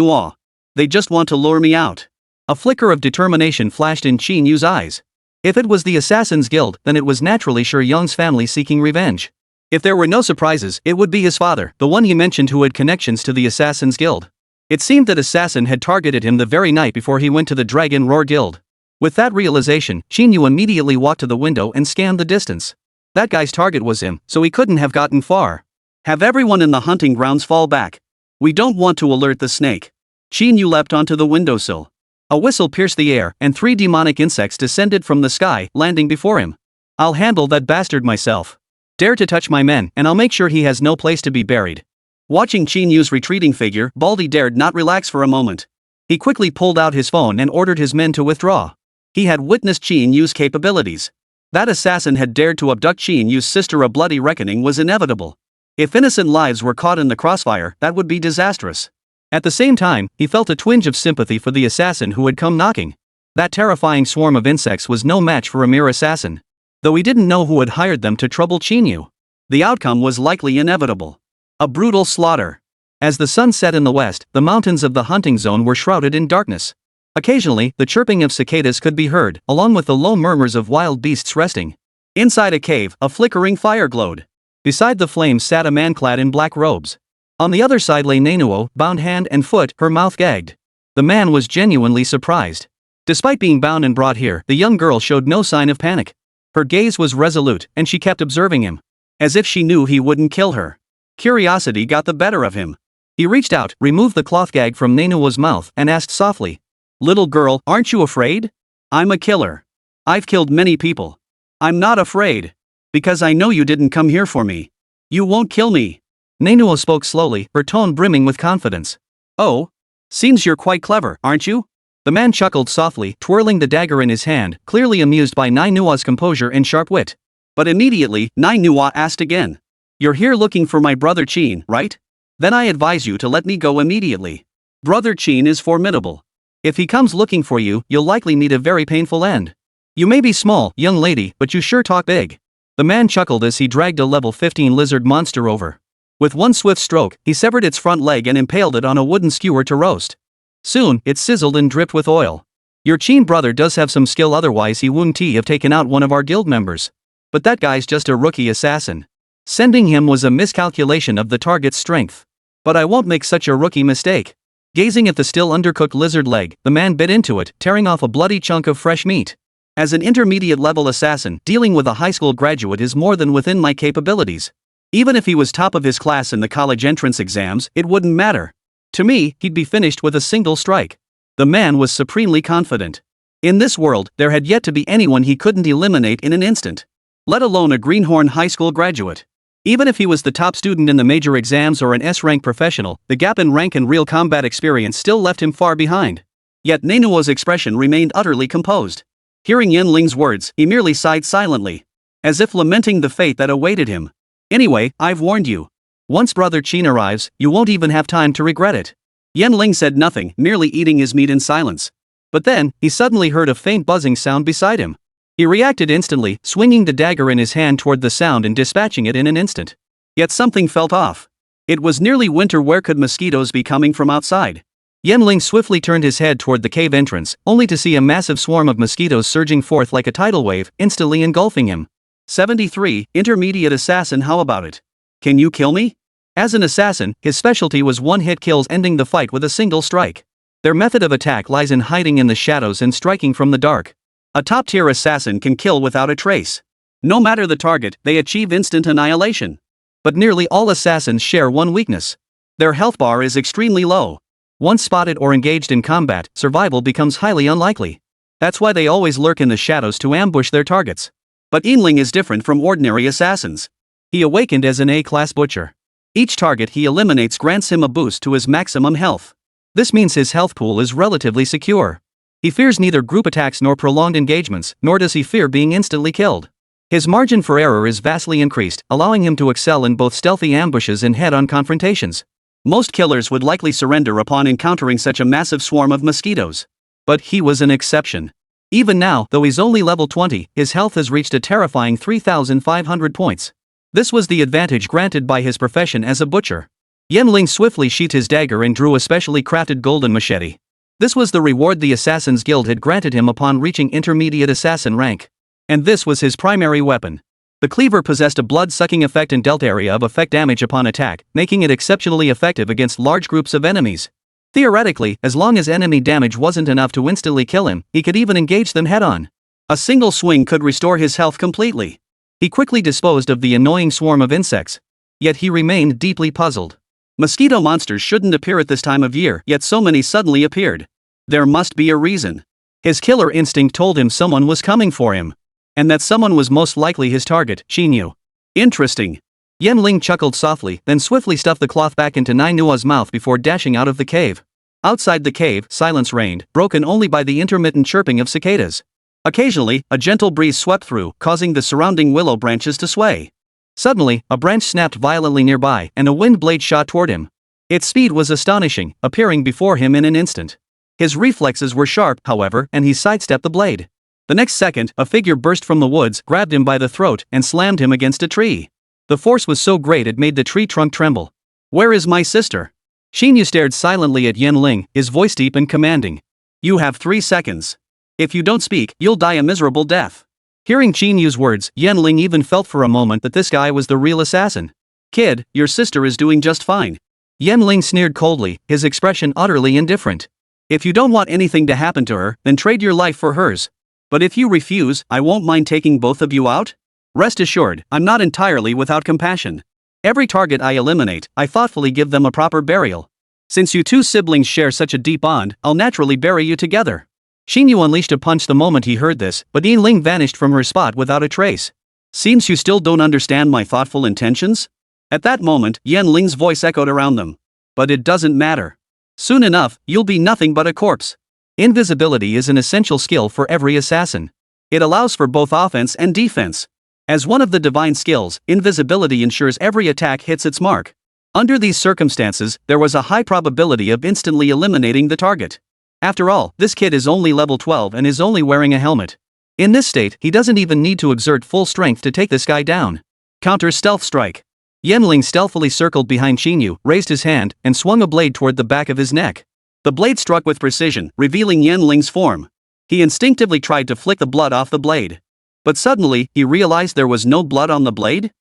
Speaker 1: They just want to lure me out. A flicker of determination flashed in Qín Yu's eyes. If it was the Assassin's Guild, then it was naturally Shi Yong's family seeking revenge. If there were no surprises, it would be his father, the one he mentioned who had connections to the Assassin's Guild. It seemed that Assassin had targeted him the very night before he went to the Dragon Roar Guild. With that realization, Qín Yǔ immediately walked to the window and scanned the distance. That guy's target was him, so he couldn't have gotten far. Have everyone in the hunting grounds fall back. We don't want to alert the snake. Qín Yǔ leapt onto the windowsill. A whistle pierced the air, and 3 demonic insects descended from the sky, landing before him. I'll handle that bastard myself. Dare to touch my men, and I'll make sure he has no place to be buried. Watching Qín Yu's retreating figure, Baldy dared not relax for a moment. He quickly pulled out his phone and ordered his men to withdraw. He had witnessed Qín Yu's capabilities. That assassin had dared to abduct Qín Yu's sister. A bloody reckoning was inevitable. If innocent lives were caught in the crossfire, that would be disastrous. At the same time, he felt a twinge of sympathy for the assassin who had come knocking. That terrifying swarm of insects was no match for a mere assassin. Though he didn't know who had hired them to trouble Qín Yǔ. The outcome was likely inevitable. A brutal slaughter. As the sun set in the west, the mountains of the hunting zone were shrouded in darkness. Occasionally, the chirping of cicadas could be heard, along with the low murmurs of wild beasts resting. Inside a cave, a flickering fire glowed. Beside the flames sat a man clad in black robes. On the other side lay Nai, bound hand and foot, her mouth gagged. The man was genuinely surprised. Despite being bound and brought here, the young girl showed no sign of panic. Her gaze was resolute, and she kept observing him. As if she knew he wouldn't kill her. Curiosity got the better of him. He reached out, removed the cloth gag from Nainua's mouth, and asked softly, "Little girl, aren't you afraid?" "I'm a killer. I've killed many people. I'm not afraid. Because I know you didn't come here for me. You won't kill me." Nainua spoke slowly, her tone brimming with confidence. "Oh? Seems you're quite clever, aren't you?" The man chuckled softly, twirling the dagger in his hand, clearly amused by Nainua's composure and sharp wit. But immediately, Nainua asked again. "You're here looking for my brother Qín, right? Then I advise you to let me go immediately. Brother Qín is formidable. If he comes looking for you, you'll likely meet a very painful end. You may be small, young lady, but you sure talk big." The man chuckled as he dragged a level 15 lizard monster over. With one swift stroke, he severed its front leg and impaled it on a wooden skewer to roast. Soon, it sizzled and dripped with oil. "Your Qín brother does have some skill, otherwise he wouldn't have taken out one of our guild members. But that guy's just a rookie assassin. Sending him was a miscalculation of the target's strength. But I won't make such a rookie mistake." Gazing at the still undercooked lizard leg, the man bit into it, tearing off a bloody chunk of fresh meat. "As an intermediate-level assassin, dealing with a high school graduate is more than within my capabilities. Even if he was top of his class in the college entrance exams, it wouldn't matter. To me, he'd be finished with a single strike." The man was supremely confident. In this world, there had yet to be anyone he couldn't eliminate in an instant. Let alone a greenhorn high school graduate. Even if he was the top student in the major exams or an S-rank professional, the gap in rank and real combat experience still left him far behind. Yet Nainua's expression remained utterly composed. Hearing Yanling's words, he merely sighed silently. As if lamenting the fate that awaited him. "Anyway, I've warned you. Once Brother Qín arrives, you won't even have time to regret it." Yanling said nothing, merely eating his meat in silence. But then, he suddenly heard a faint buzzing sound beside him. He reacted instantly, swinging the dagger in his hand toward the sound and dispatching it in an instant. Yet something felt off. It was nearly winter. Where could mosquitoes be coming from outside? Yanling swiftly turned his head toward the cave entrance, only to see a massive swarm of mosquitoes surging forth like a tidal wave, instantly engulfing him. 73, intermediate assassin. How about it? Can you kill me? As an assassin, his specialty was one-hit kills, ending the fight with a single strike. Their method of attack lies in hiding in the shadows and striking from the dark. A top-tier assassin can kill without a trace. No matter the target, they achieve instant annihilation. But nearly all assassins share one weakness. Their health bar is extremely low. Once spotted or engaged in combat, survival becomes highly unlikely. That's why they always lurk in the shadows to ambush their targets. But Yanling is different from ordinary assassins. He awakened as an A-class butcher. Each target he eliminates grants him a boost to his maximum health. This means his health pool is relatively secure. He fears neither group attacks nor prolonged engagements, nor does he fear being instantly killed. His margin for error is vastly increased, allowing him to excel in both stealthy ambushes and head-on confrontations. Most killers would likely surrender upon encountering such a massive swarm of mosquitoes. But he was an exception. Even now, though he's only level 20, his health has reached a terrifying 3,500 points. This was the advantage granted by his profession as a butcher. Yanling swiftly sheathed his dagger and drew a specially crafted golden machete. This was the reward the Assassin's Guild had granted him upon reaching intermediate assassin rank. And this was his primary weapon. The cleaver possessed a blood-sucking effect and dealt area of effect damage upon attack, making it exceptionally effective against large groups of enemies. Theoretically, as long as enemy damage wasn't enough to instantly kill him, he could even engage them head-on. A single swing could restore his health completely. He quickly disposed of the annoying swarm of insects. Yet he remained deeply puzzled. Mosquito monsters shouldn't appear at this time of year, yet so many suddenly appeared. There must be a reason. His killer instinct told him someone was coming for him. And that someone was most likely his target, Qín Yǔ. Interesting. Yanling chuckled softly, then swiftly stuffed the cloth back into Nua's mouth before dashing out of the cave. Outside the cave, silence reigned, broken only by the intermittent chirping of cicadas. Occasionally, a gentle breeze swept through, causing the surrounding willow branches to sway. Suddenly, a branch snapped violently nearby, and a wind blade shot toward him. Its speed was astonishing, appearing before him in an instant. His reflexes were sharp, however, and he sidestepped the blade. The next second, a figure burst from the woods, grabbed him by the throat, and slammed him against a tree. The force was so great it made the tree trunk tremble. "Where is my sister?" Qín Yǔ stared silently at Yanling, his voice deep and commanding. "You have 3 seconds. If you don't speak, you'll die a miserable death." Hearing Qín Yǔ's words, Yanling even felt for a moment that this guy was the real assassin. "Kid, your sister is doing just fine." Yanling sneered coldly, his expression utterly indifferent. "If you don't want anything to happen to her, then trade your life for hers. But if you refuse, I won't mind taking both of you out. Rest assured, I'm not entirely without compassion. Every target I eliminate, I thoughtfully give them a proper burial. Since you two siblings share such a deep bond, I'll naturally bury you together." Qín Yǔ unleashed a punch the moment he heard this, but Yanling vanished from her spot without a trace. "Seems you still don't understand my thoughtful intentions?" At that moment, Yanling's voice echoed around them. "But it doesn't matter. Soon enough, you'll be nothing but a corpse." Invisibility is an essential skill for every assassin. It allows for both offense and defense. As one of the divine skills, invisibility ensures every attack hits its mark. Under these circumstances, there was a high probability of instantly eliminating the target. After all, this kid is only level 12 and is only wearing a helmet. In this state, he doesn't even need to exert full strength to take this guy down. Counter stealth strike. Yanling stealthily circled behind Qín Yǔ, raised his hand, and swung a blade toward the back of his neck. The blade struck with precision, revealing Yanling's form. He instinctively tried to flick the blood off the blade. But suddenly, he realized there was no blood on the blade?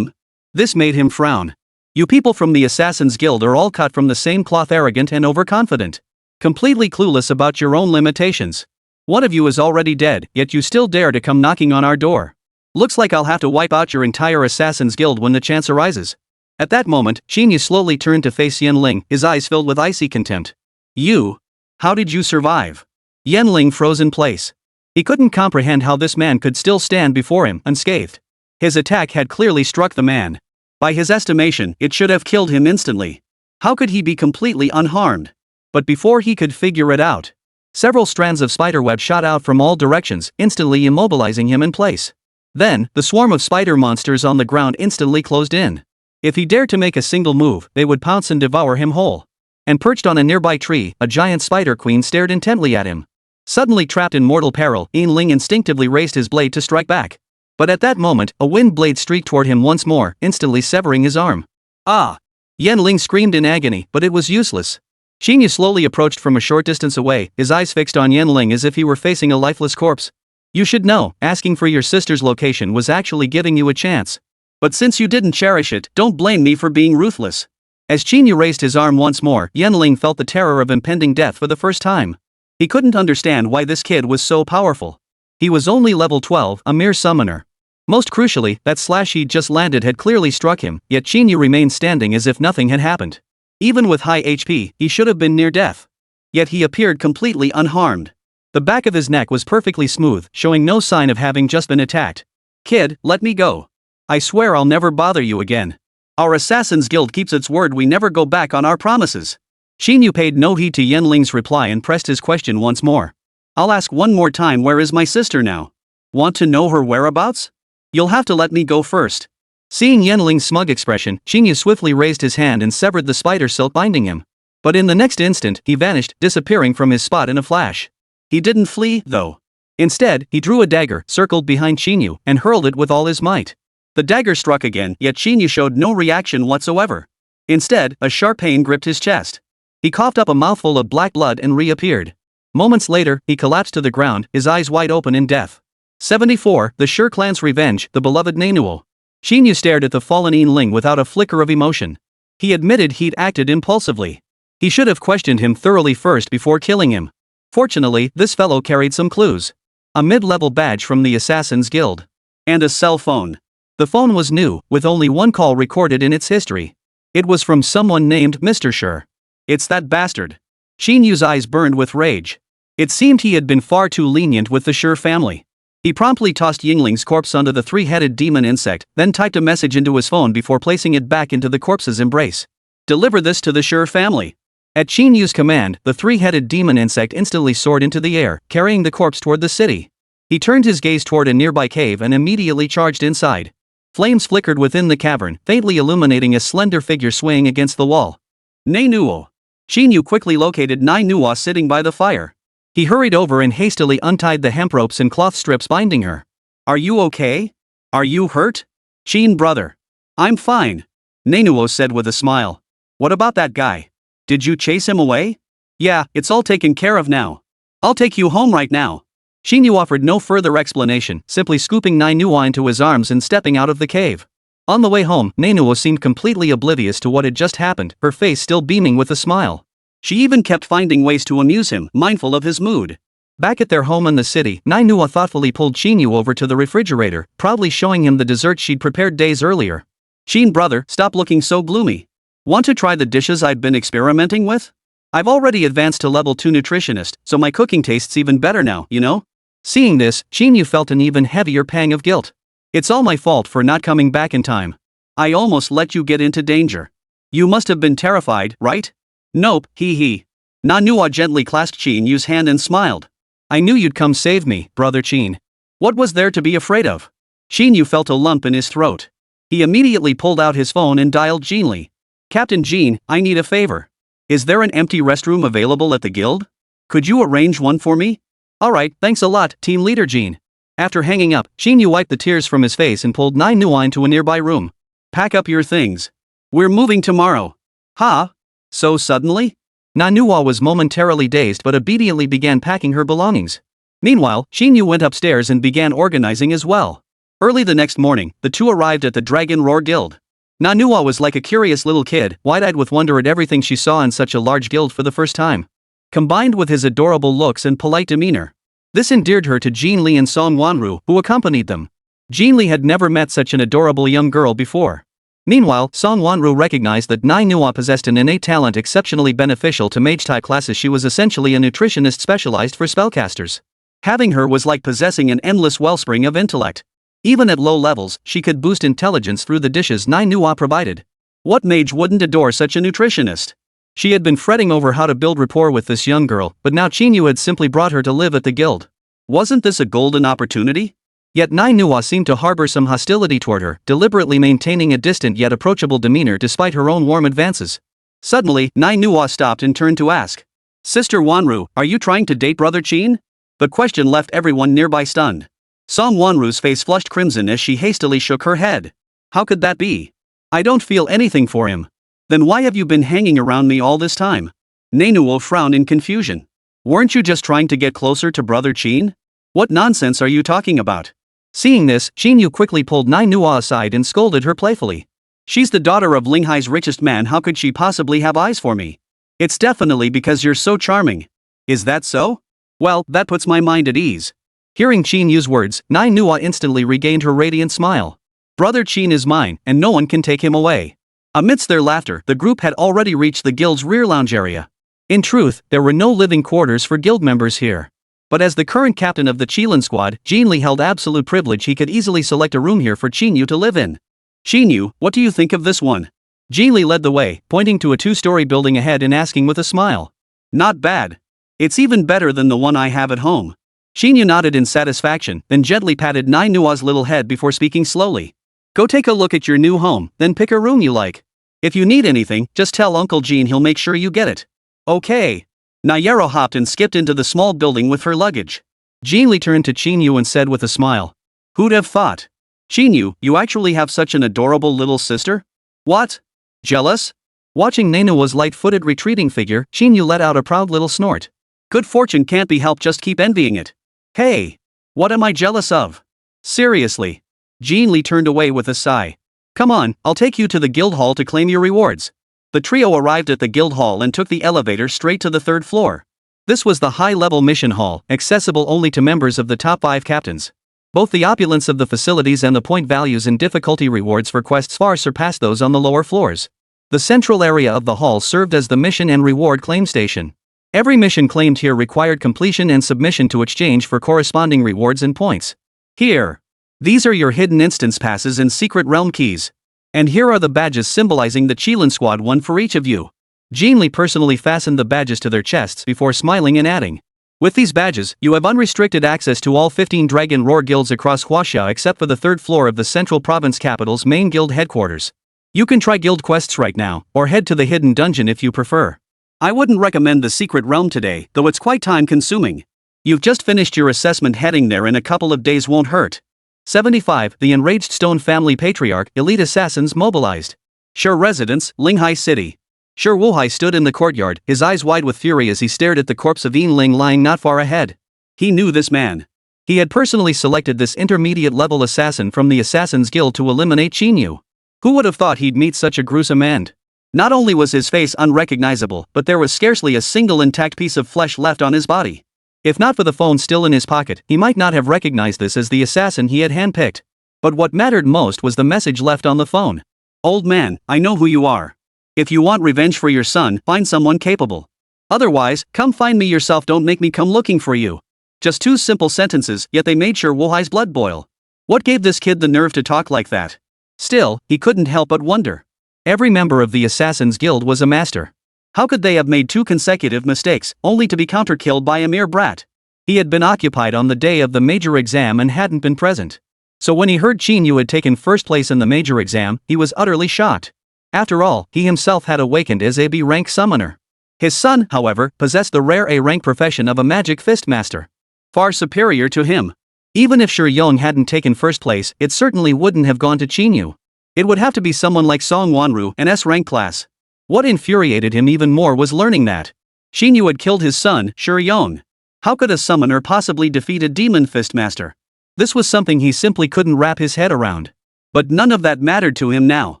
Speaker 1: This made him frown. "You people from the Assassin's Guild are all cut from the same cloth, arrogant and overconfident. Completely clueless about your own limitations. One of you is already dead, yet you still dare to come knocking on our door. Looks like I'll have to wipe out your entire Assassin's Guild when the chance arises." At that moment, Qín Yǔ slowly turned to face Yanling, his eyes filled with icy contempt. "You? How did you survive?" Yanling froze in place. He couldn't comprehend how this man could still stand before him, unscathed. His attack had clearly struck the man. By his estimation, it should have killed him instantly. How could he be completely unharmed? But before he could figure it out, several strands of spiderweb shot out from all directions, instantly immobilizing him in place. Then, the swarm of spider monsters on the ground instantly closed in. If he dared to make a single move, they would pounce and devour him whole. And perched on a nearby tree, a giant spider queen stared intently at him. Suddenly trapped in mortal peril, Yanling instinctively raised his blade to strike back. But at that moment, a wind blade streaked toward him once more, instantly severing his arm. "Ah!" Yanling screamed in agony, but it was useless. Qín Yǔ slowly approached from a short distance away, his eyes fixed on Yanling as if he were facing a lifeless corpse. "You should know, asking for your sister's location was actually giving you a chance. But since you didn't cherish it, don't blame me for being ruthless." As Qín Yǔ raised his arm once more, Yanling felt the terror of impending death for the first time. He couldn't understand why this kid was so powerful. He was only level 12, a mere summoner. Most crucially, that slash he'd just landed had clearly struck him, yet Qín Yǔ remained standing as if nothing had happened. Even with high HP, he should have been near death. Yet he appeared completely unharmed. The back of his neck was perfectly smooth, showing no sign of having just been attacked. "Kid, let me go. I swear I'll never bother you again. Our Assassin's Guild keeps its word, we never go back on our promises." Qín Yǔ paid no heed to Yanling's reply and pressed his question once more. "I'll ask one more time, where is my sister now? Want to know her whereabouts? You'll have to let me go first." Seeing Yanling's smug expression, Qín Yǔ swiftly raised his hand and severed the spider silk binding him. But in the next instant, he vanished, disappearing from his spot in a flash. He didn't flee, though. Instead, he drew a dagger, circled behind Qín Yǔ, and hurled it with all his might. The dagger struck again, yet Qín Yǔ showed no reaction whatsoever. Instead, a sharp pain gripped his chest. He coughed up a mouthful of black blood and reappeared. Moments later, he collapsed to the ground, his eyes wide open in death. 74. The Sher clan's revenge, the beloved Nanuo. Qín Yǔ stared at the fallen Ling without a flicker of emotion. He admitted he'd acted impulsively. He should have questioned him thoroughly first before killing him. Fortunately, this fellow carried some clues. A mid-level badge from the Assassin's Guild. And a cell phone. The phone was new, with only one call recorded in its history. It was from someone named Mr. Sher. It's that bastard. Qín Yǔ's eyes burned with rage. It seemed he had been far too lenient with the Sher family. He promptly tossed Yingling's corpse onto the three-headed demon insect, then typed a message into his phone before placing it back into the corpse's embrace. Deliver this to the Sher family. At Qín Yǔ's command, the three-headed demon insect instantly soared into the air, carrying the corpse toward the city. He turned his gaze toward a nearby cave and immediately charged inside. Flames flickered within the cavern, faintly illuminating a slender figure swaying against the wall. Nanuo. Qín Yǔ quickly located Nanuo sitting by the fire. He hurried over and hastily untied the hemp ropes and cloth strips binding her. Are you okay? Are you hurt? Qín brother. I'm fine. Nanuo said with a smile. What about that guy? Did you chase him away? Yeah, it's all taken care of now. I'll take you home right now. Qín Yǔ offered no further explanation, simply scooping Nanuo into his arms and stepping out of the cave. On the way home, Nanuo seemed completely oblivious to what had just happened, her face still beaming with a smile. She even kept finding ways to amuse him, mindful of his mood. Back at their home in the city, Nanuo thoughtfully pulled Qín Yǔ over to the refrigerator, proudly showing him the dessert she'd prepared days earlier. Qín brother, stop looking so gloomy. Want to try the dishes I've been experimenting with? I've already advanced to level 2 nutritionist, so my cooking tastes even better now, you know? Seeing this, Qín Yǔ felt an even heavier pang of guilt. It's all my fault for not coming back in time. I almost let you get into danger. You must have been terrified, right? Nope, hee. Nanuo gently clasped Qín Yǔ's hand and smiled. I knew you'd come save me, brother Qín. What was there to be afraid of? Qín Yǔ felt a lump in his throat. He immediately pulled out his phone and dialed Jinli. Captain Jean, I need a favor. Is there an empty restroom available at the guild? Could you arrange one for me? Alright, thanks a lot, team leader Jean. After hanging up, Qín Yǔ wiped the tears from his face and pulled Nanuo into a nearby room. Pack up your things. We're moving tomorrow. Huh? So suddenly? Nanuo was momentarily dazed but obediently began packing her belongings. Meanwhile, Qín Yǔ went upstairs and began organizing as well. Early the next morning, the two arrived at the Dragon Roar Guild. Nanuo was like a curious little kid, wide-eyed with wonder at everything she saw in such a large guild for the first time. Combined with his adorable looks and polite demeanor, this endeared her to Jinli and Song Wanru, who accompanied them. Jinli had never met such an adorable young girl before. Meanwhile, Song Wanru recognized that Nanuo possessed an innate talent exceptionally beneficial to mage-type classes. She was essentially a nutritionist specialized for spellcasters. Having her was like possessing an endless wellspring of intellect. Even at low levels, she could boost intelligence through the dishes Nanuo provided. What mage wouldn't adore such a nutritionist? She had been fretting over how to build rapport with this young girl, but now Qín Yǔ had simply brought her to live at the guild. Wasn't this a golden opportunity? Yet Nanuo seemed to harbor some hostility toward her, deliberately maintaining a distant yet approachable demeanor despite her own warm advances. Suddenly, Nanuo stopped and turned to ask. Sister Wanru, are you trying to date brother Qín? The question left everyone nearby stunned. Song Wanru's face flushed crimson as she hastily shook her head. How could that be? I don't feel anything for him. Then why have you been hanging around me all this time? Nanuo frowned in confusion. Weren't you just trying to get closer to brother Qín? What nonsense are you talking about? Seeing this, Qín Yǔ quickly pulled Nanuo aside and scolded her playfully. She's the daughter of Linghai's richest man, how could she possibly have eyes for me? It's definitely because you're so charming. Is that so? Well, that puts my mind at ease. Hearing Qín Yǔ's words, Nanuo instantly regained her radiant smile. Brother Qín is mine, and no one can take him away. Amidst their laughter, the group had already reached the guild's rear lounge area. In truth, there were no living quarters for guild members here. But as the current captain of the Qilin squad, Jinli held absolute privilege. He could easily select a room here for Qín Yǔ to live in. Qín Yǔ, what do you think of this one? Jinli led the way, pointing to a two-story building ahead and asking with a smile. Not bad. It's even better than the one I have at home. Qín Yǔ nodded in satisfaction, then gently patted Nanuo's little head before speaking slowly. Go take a look at your new home, then pick a room you like. If you need anything, just tell Uncle Jean, he'll make sure you get it. Okay. Nayero hopped and skipped into the small building with her luggage. Qín Li turned to Qín Yǔ and said with a smile. Who'd have thought? Qín Yǔ, you actually have such an adorable little sister? What? Jealous? Watching Nainua's light-footed retreating figure, Qín Yǔ let out a proud little snort. Good fortune can't be helped, just keep envying it. Hey! What am I jealous of? Seriously. Qín Li turned away with a sigh. Come on, I'll take you to the guild hall to claim your rewards. The trio arrived at the guild hall and took the elevator straight to the third floor. This was the high-level mission hall, accessible only to members of the top 5 captains. Both the opulence of the facilities and the point values and difficulty rewards for quests far surpassed those on the lower floors. The central area of the hall served as the mission and reward claim station. Every mission claimed here required completion and submission to exchange for corresponding rewards and points. Here. These are your hidden instance passes and secret realm keys. And here are the badges symbolizing the Qilin squad, one for each of you. Qín Li personally fastened the badges to their chests before smiling and adding. With these badges, you have unrestricted access to all 15 Dragon Roar guilds across Huaxia except for the third floor of the Central Province Capital's main guild headquarters. You can try guild quests right now, or head to the hidden dungeon if you prefer. I wouldn't recommend the secret realm today, though it's quite time-consuming. You've just finished your assessment, heading there in a couple of days won't hurt. 75. The enraged Stone Family Patriarch, elite assassins mobilized. Shi residence, Linghai City. Shi Wuhai stood in the courtyard, his eyes wide with fury as he stared at the corpse of Yin Ling lying not far ahead. He knew this man. He had personally selected this intermediate-level assassin from the Assassin's Guild to eliminate Qín Yǔ. Who would have thought he'd meet such a gruesome end? Not only was his face unrecognizable, but there was scarcely a single intact piece of flesh left on his body. If not for the phone still in his pocket, he might not have recognized this as the assassin he had handpicked. But what mattered most was the message left on the phone. Old man, I know who you are. If you want revenge for your son, find someone capable. Otherwise, come find me yourself, don't make me come looking for you. Just 2 simple sentences, yet they made Shi Wuhai's blood boil. What gave this kid the nerve to talk like that? Still, he couldn't help but wonder. Every member of the Assassin's Guild was a master. How could they have made 2 consecutive mistakes, only to be counter-killed by a mere brat? He had been occupied on the day of the major exam and hadn't been present. So when he heard Qín Yǔ had taken first place in the major exam, he was utterly shocked. After all, he himself had awakened as a B-rank summoner. His son, however, possessed the rare A-rank profession of a magic fist master. Far superior to him. Even if Shi Yong hadn't taken first place, it certainly wouldn't have gone to Qín Yǔ. It would have to be someone like Song Wanru, an S-rank class. What infuriated him even more was learning that Qín Yǔ had killed his son, Shi Yong. How could a summoner possibly defeat a demon fist master? This was something he simply couldn't wrap his head around. But none of that mattered to him now.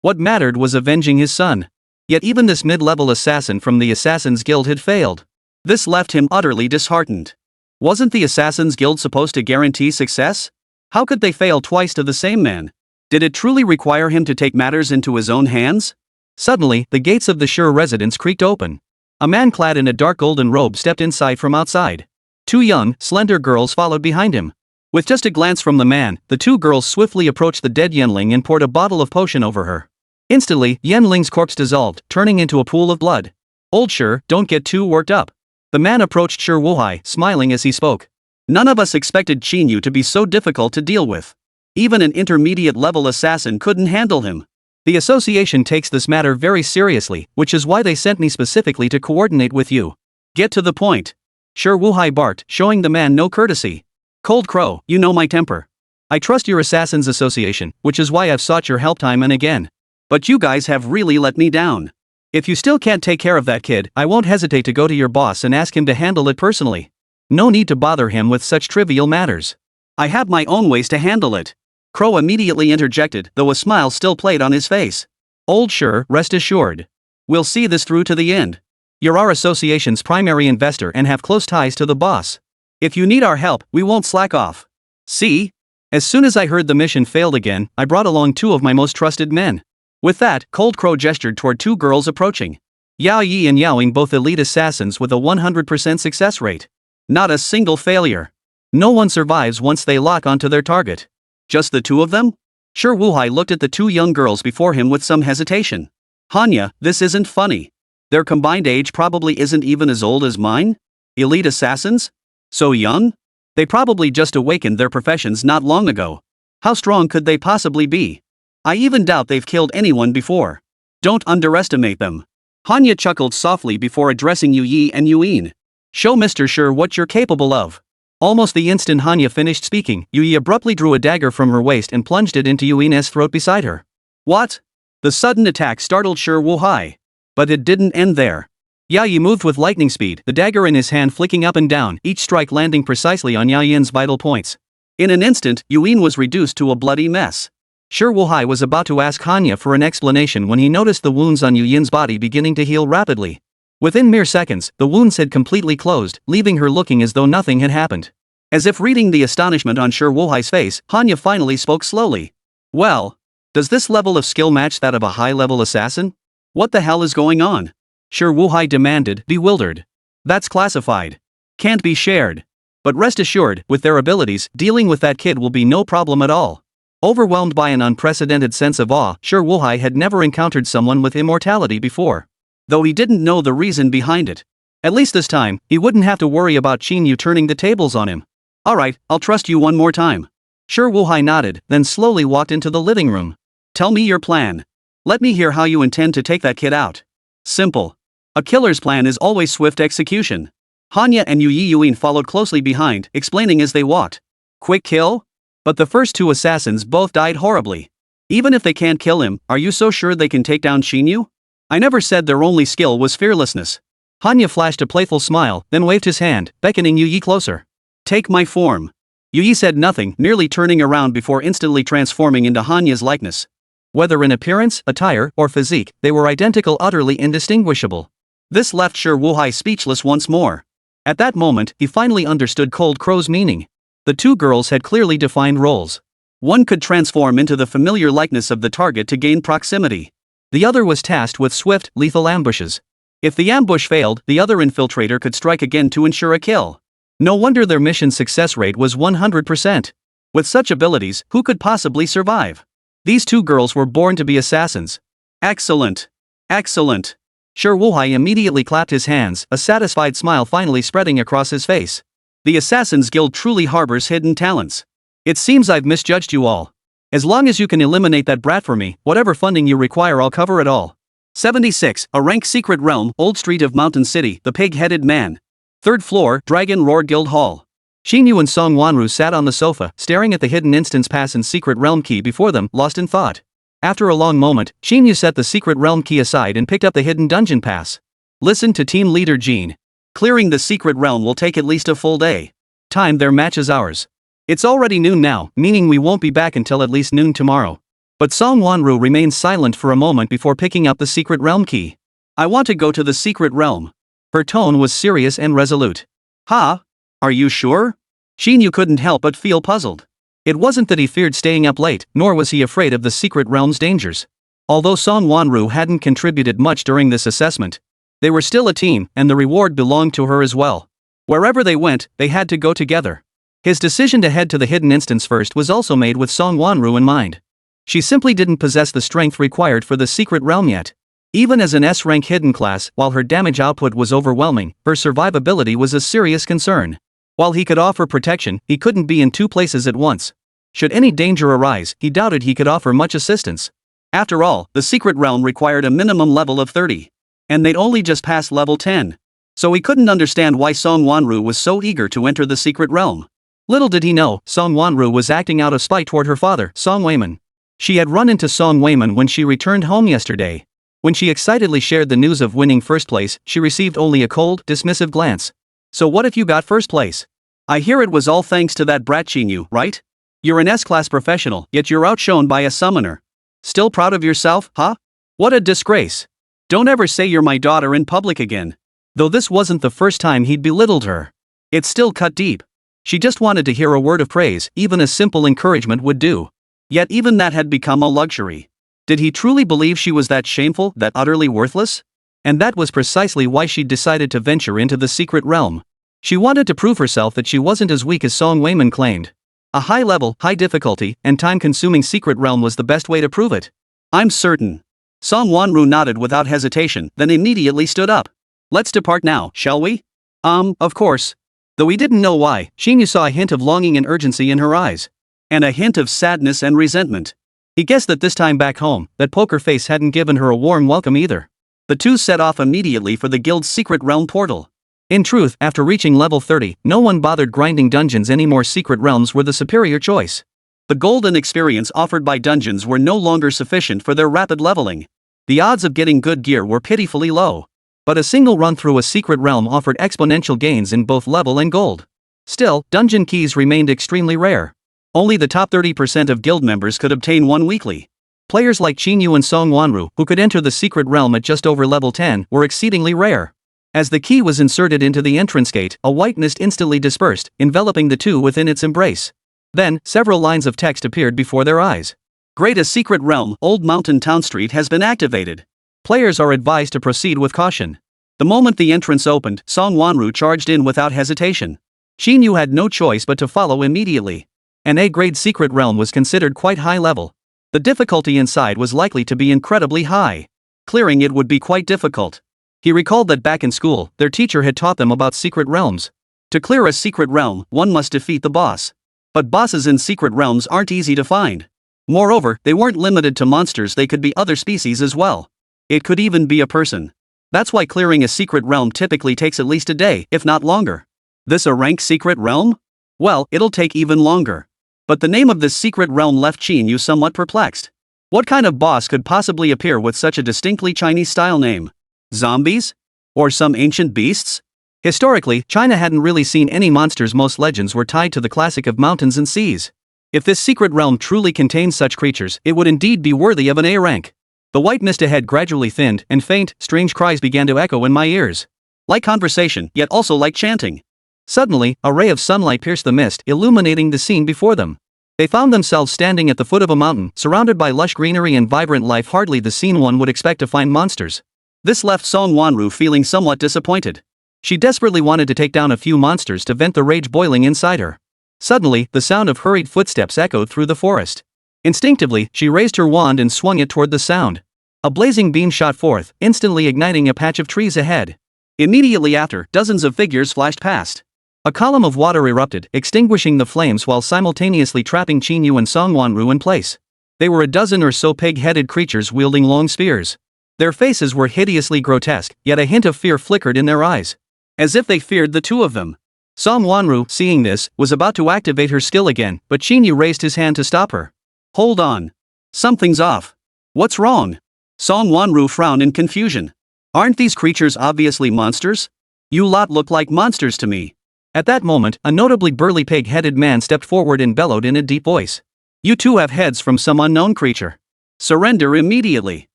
Speaker 1: What mattered was avenging his son. Yet even this mid-level assassin from the Assassin's Guild had failed. This left him utterly disheartened. Wasn't the Assassin's Guild supposed to guarantee success? How could they fail twice to the same man? Did it truly require him to take matters into his own hands? Suddenly, the gates of the Shi residence creaked open. A man clad in a dark golden robe stepped inside from outside. 2 young, slender girls followed behind him. With just a glance from the man, the 2 girls swiftly approached the dead Yanling and poured a bottle of potion over her. Instantly, Yanling's corpse dissolved, turning into a pool of blood. Old Shi, don't get too worked up. The man approached Shi Wuhai, smiling as he spoke. None of us expected Qín Yǔ to be so difficult to deal with. Even an intermediate-level assassin couldn't handle him. The association takes this matter very seriously, which is why they sent me specifically to coordinate with you. Get to the point. Shi Wuhai barked, showing the man no courtesy. Cold Crow, you know my temper. I trust your Assassins Association, which is why I've sought your help time and again. But you guys have really let me down. If you still can't take care of that kid, I won't hesitate to go to your boss and ask him to handle it personally. No need to bother him with such trivial matters. I have my own ways to handle it. Crow immediately interjected, though a smile still played on his face. Old Shi, rest assured. We'll see this through to the end. You're our association's primary investor and have close ties to the boss. If you need our help, we won't slack off. See? As soon as I heard the mission failed again, I brought along 2 of my most trusted men. With that, Cold Crow gestured toward 2 girls approaching. Yao Yi and Yao Ying, both elite assassins with a 100% success rate. Not a single failure. No one survives once they lock onto their target. Just the 2 of them? Shi Wuhai looked at the 2 young girls before him with some hesitation. Hanya, this isn't funny. Their combined age probably isn't even as old as mine? Elite assassins? So young? They probably just awakened their professions not long ago. How strong could they possibly be? I even doubt they've killed anyone before. Don't underestimate them. Hanya chuckled softly before addressing Yu Yi and Yuin. Show Mr. Shi what you're capable of. Almost the instant Hanya finished speaking, Yui abruptly drew a dagger from her waist and plunged it into Yuin's throat beside her. What? The sudden attack startled Shi Wuhai. But it didn't end there. Yi moved with lightning speed, the dagger in his hand flicking up and down, each strike landing precisely on Yin's vital points. In an instant, Yuin was reduced to a bloody mess. Shi Wuhai was about to ask Hanya for an explanation when he noticed the wounds on Yuin's body beginning to heal rapidly. Within mere seconds, the wounds had completely closed, leaving her looking as though nothing had happened. As if reading the astonishment on Shi Wuhai's face, Hanya finally spoke slowly. Well, does this level of skill match that of a high-level assassin? What the hell is going on? Shi Wuhai demanded, bewildered. That's classified. Can't be shared. But rest assured, with their abilities, dealing with that kid will be no problem at all. Overwhelmed by an unprecedented sense of awe, Shi Wuhai had never encountered someone with immortality before. Though he didn't know the reason behind it. At least this time, he wouldn't have to worry about Qín Yǔ turning the tables on him. Alright, I'll trust you one more time. Shi Wuhai nodded, then slowly walked into the living room. Tell me your plan. Let me hear how you intend to take that kid out. Simple. A killer's plan is always swift execution. Hanya and Yuin followed closely behind, explaining as they walked. Quick kill? But the first two assassins both died horribly. Even if they can't kill him, are you so sure they can take down Qín Yǔ? I never said their only skill was fearlessness. Hanya flashed a playful smile, then waved his hand, beckoning Yui closer. Take my form. Yui said nothing, merely turning around before instantly transforming into Hanya's likeness. Whether in appearance, attire, or physique, they were identical, utterly indistinguishable. This left Shi Wuhai speechless once more. At that moment, he finally understood Cold Crow's meaning. The two girls had clearly defined roles. One could transform into the familiar likeness of the target to gain proximity. The other was tasked with swift, lethal ambushes. If the ambush failed, the other infiltrator could strike again to ensure a kill. No wonder their mission success rate was 100%. With such abilities, who could possibly survive? These two girls were born to be assassins. Excellent. Excellent. Shi Wuhai immediately clapped his hands, a satisfied smile finally spreading across his face. The Assassin's Guild truly harbors hidden talents. It seems I've misjudged you all. As long as you can eliminate that brat for me, whatever funding you require I'll cover it all. 76, a rank secret realm, Old Street of Mountain City, the pig-headed man. 3rd floor, Dragon Roar Guild Hall. Qín Yǔ and Song Wanru sat on the sofa, staring at the hidden instance pass and secret realm key before them, lost in thought. After a long moment, Qín Yǔ set the secret realm key aside and picked up the hidden dungeon pass. Listen to team leader Jean. Clearing the secret realm will take at least a full day. Time their match is ours. It's already noon now, meaning we won't be back until at least noon tomorrow. But Song Wanru remained silent for a moment before picking up the secret realm key. I want to go to the secret realm. Her tone was serious and resolute. Huh? Are you sure? Qín Yǔ couldn't help but feel puzzled. It wasn't that he feared staying up late, nor was he afraid of the secret realm's dangers. Although Song Wanru hadn't contributed much during this assessment, they were still a team, and the reward belonged to her as well. Wherever they went, they had to go together. His decision to head to the hidden instance first was also made with Song Wanru in mind. She simply didn't possess the strength required for the secret realm yet. Even as an S-rank hidden class, while her damage output was overwhelming, her survivability was a serious concern. While he could offer protection, he couldn't be in two places at once. Should any danger arise, he doubted he could offer much assistance. After all, the secret realm required a minimum level of 30. And they'd only just passed level 10. So he couldn't understand why Song Wanru was so eager to enter the secret realm. Little did he know, Song Wanru was acting out of spite toward her father, Song Weiman. She had run into Song Weiman when she returned home yesterday. When she excitedly shared the news of winning first place, she received only a cold, dismissive glance. So what if you got first place? I hear it was all thanks to that brat Qín Yǔ, right? You're an S-class professional, yet you're outshone by a summoner. Still proud of yourself, huh? What a disgrace. Don't ever say you're my daughter in public again. Though this wasn't the first time he'd belittled her. It still cut deep. She just wanted to hear a word of praise, even a simple encouragement would do. Yet even that had become a luxury. Did he truly believe she was that shameful, that utterly worthless? And that was precisely why she'd decided to venture into the secret realm. She wanted to prove herself that she wasn't as weak as Song Weiman claimed. A high-level, high-difficulty, and time-consuming secret realm was the best way to prove it. I'm certain. Song Wanru nodded without hesitation, then immediately stood up. Let's depart now, shall we? Of course. Though he didn't know why, Qín Yǔ saw a hint of longing and urgency in her eyes. And a hint of sadness and resentment. He guessed that this time back home, that poker face hadn't given her a warm welcome either. The two set off immediately for the guild's secret realm portal. In truth, after reaching level 30, no one bothered grinding dungeons anymore. Secret realms were the superior choice. The gold and experience offered by dungeons were no longer sufficient for their rapid leveling. The odds of getting good gear were pitifully low. But a single run through a secret realm offered exponential gains in both level and gold. Still, dungeon keys remained extremely rare. Only the top 30% of guild members could obtain one weekly. Players like Qín Yǔ and Song Wanru, who could enter the secret realm at just over level 10, were exceedingly rare. As the key was inserted into the entrance gate, a white mist instantly dispersed, enveloping the two within its embrace. Then, several lines of text appeared before their eyes. Great a secret realm, Old Mountain Town Street has been activated. Players are advised to proceed with caution. The moment the entrance opened, Song Wanru charged in without hesitation. Qín Yǔ had no choice but to follow immediately. An A-grade secret realm was considered quite high level. The difficulty inside was likely to be incredibly high. Clearing it would be quite difficult. He recalled that back in school, their teacher had taught them about secret realms. To clear a secret realm, one must defeat the boss. But bosses in secret realms aren't easy to find. Moreover, they weren't limited to monsters, they could be other species as well. It could even be a person. That's why clearing a secret realm typically takes at least a day, if not longer. This a rank secret realm? Well, it'll take even longer. But the name of this secret realm left Qín Yǔ somewhat perplexed. What kind of boss could possibly appear with such a distinctly Chinese-style name? Zombies? Or some ancient beasts? Historically, China hadn't really seen any monsters. Most legends were tied to the classic of mountains and seas. If this secret realm truly contained such creatures, it would indeed be worthy of an A rank. The white mist ahead gradually thinned, and faint, strange cries began to echo in my ears. Like conversation, yet also like chanting. Suddenly, a ray of sunlight pierced the mist, illuminating the scene before them. They found themselves standing at the foot of a mountain, surrounded by lush greenery and vibrant life. Hardly the scene one would expect to find monsters. This left Song Wanru feeling somewhat disappointed. She desperately wanted to take down a few monsters to vent the rage boiling inside her. Suddenly, the sound of hurried footsteps echoed through the forest. Instinctively, she raised her wand and swung it toward the sound. A blazing beam shot forth, instantly igniting a patch of trees ahead. Immediately after, dozens of figures flashed past. A column of water erupted, extinguishing the flames while simultaneously trapping Qín Yǔ and Song Wanru in place. They were a dozen or so pig-headed creatures wielding long spears. Their faces were hideously grotesque, yet a hint of fear flickered in their eyes. As if they feared the two of them. Song Wanru, seeing this, was about to activate her skill again, but Qín Yǔ raised his hand to stop her. Hold on. Something's off. What's wrong? Song Wanru frowned in confusion. Aren't these creatures obviously monsters? You lot look like monsters to me. At that moment, a notably burly pig-headed man stepped forward and bellowed in a deep voice. You two have heads from some unknown creature. Surrender immediately.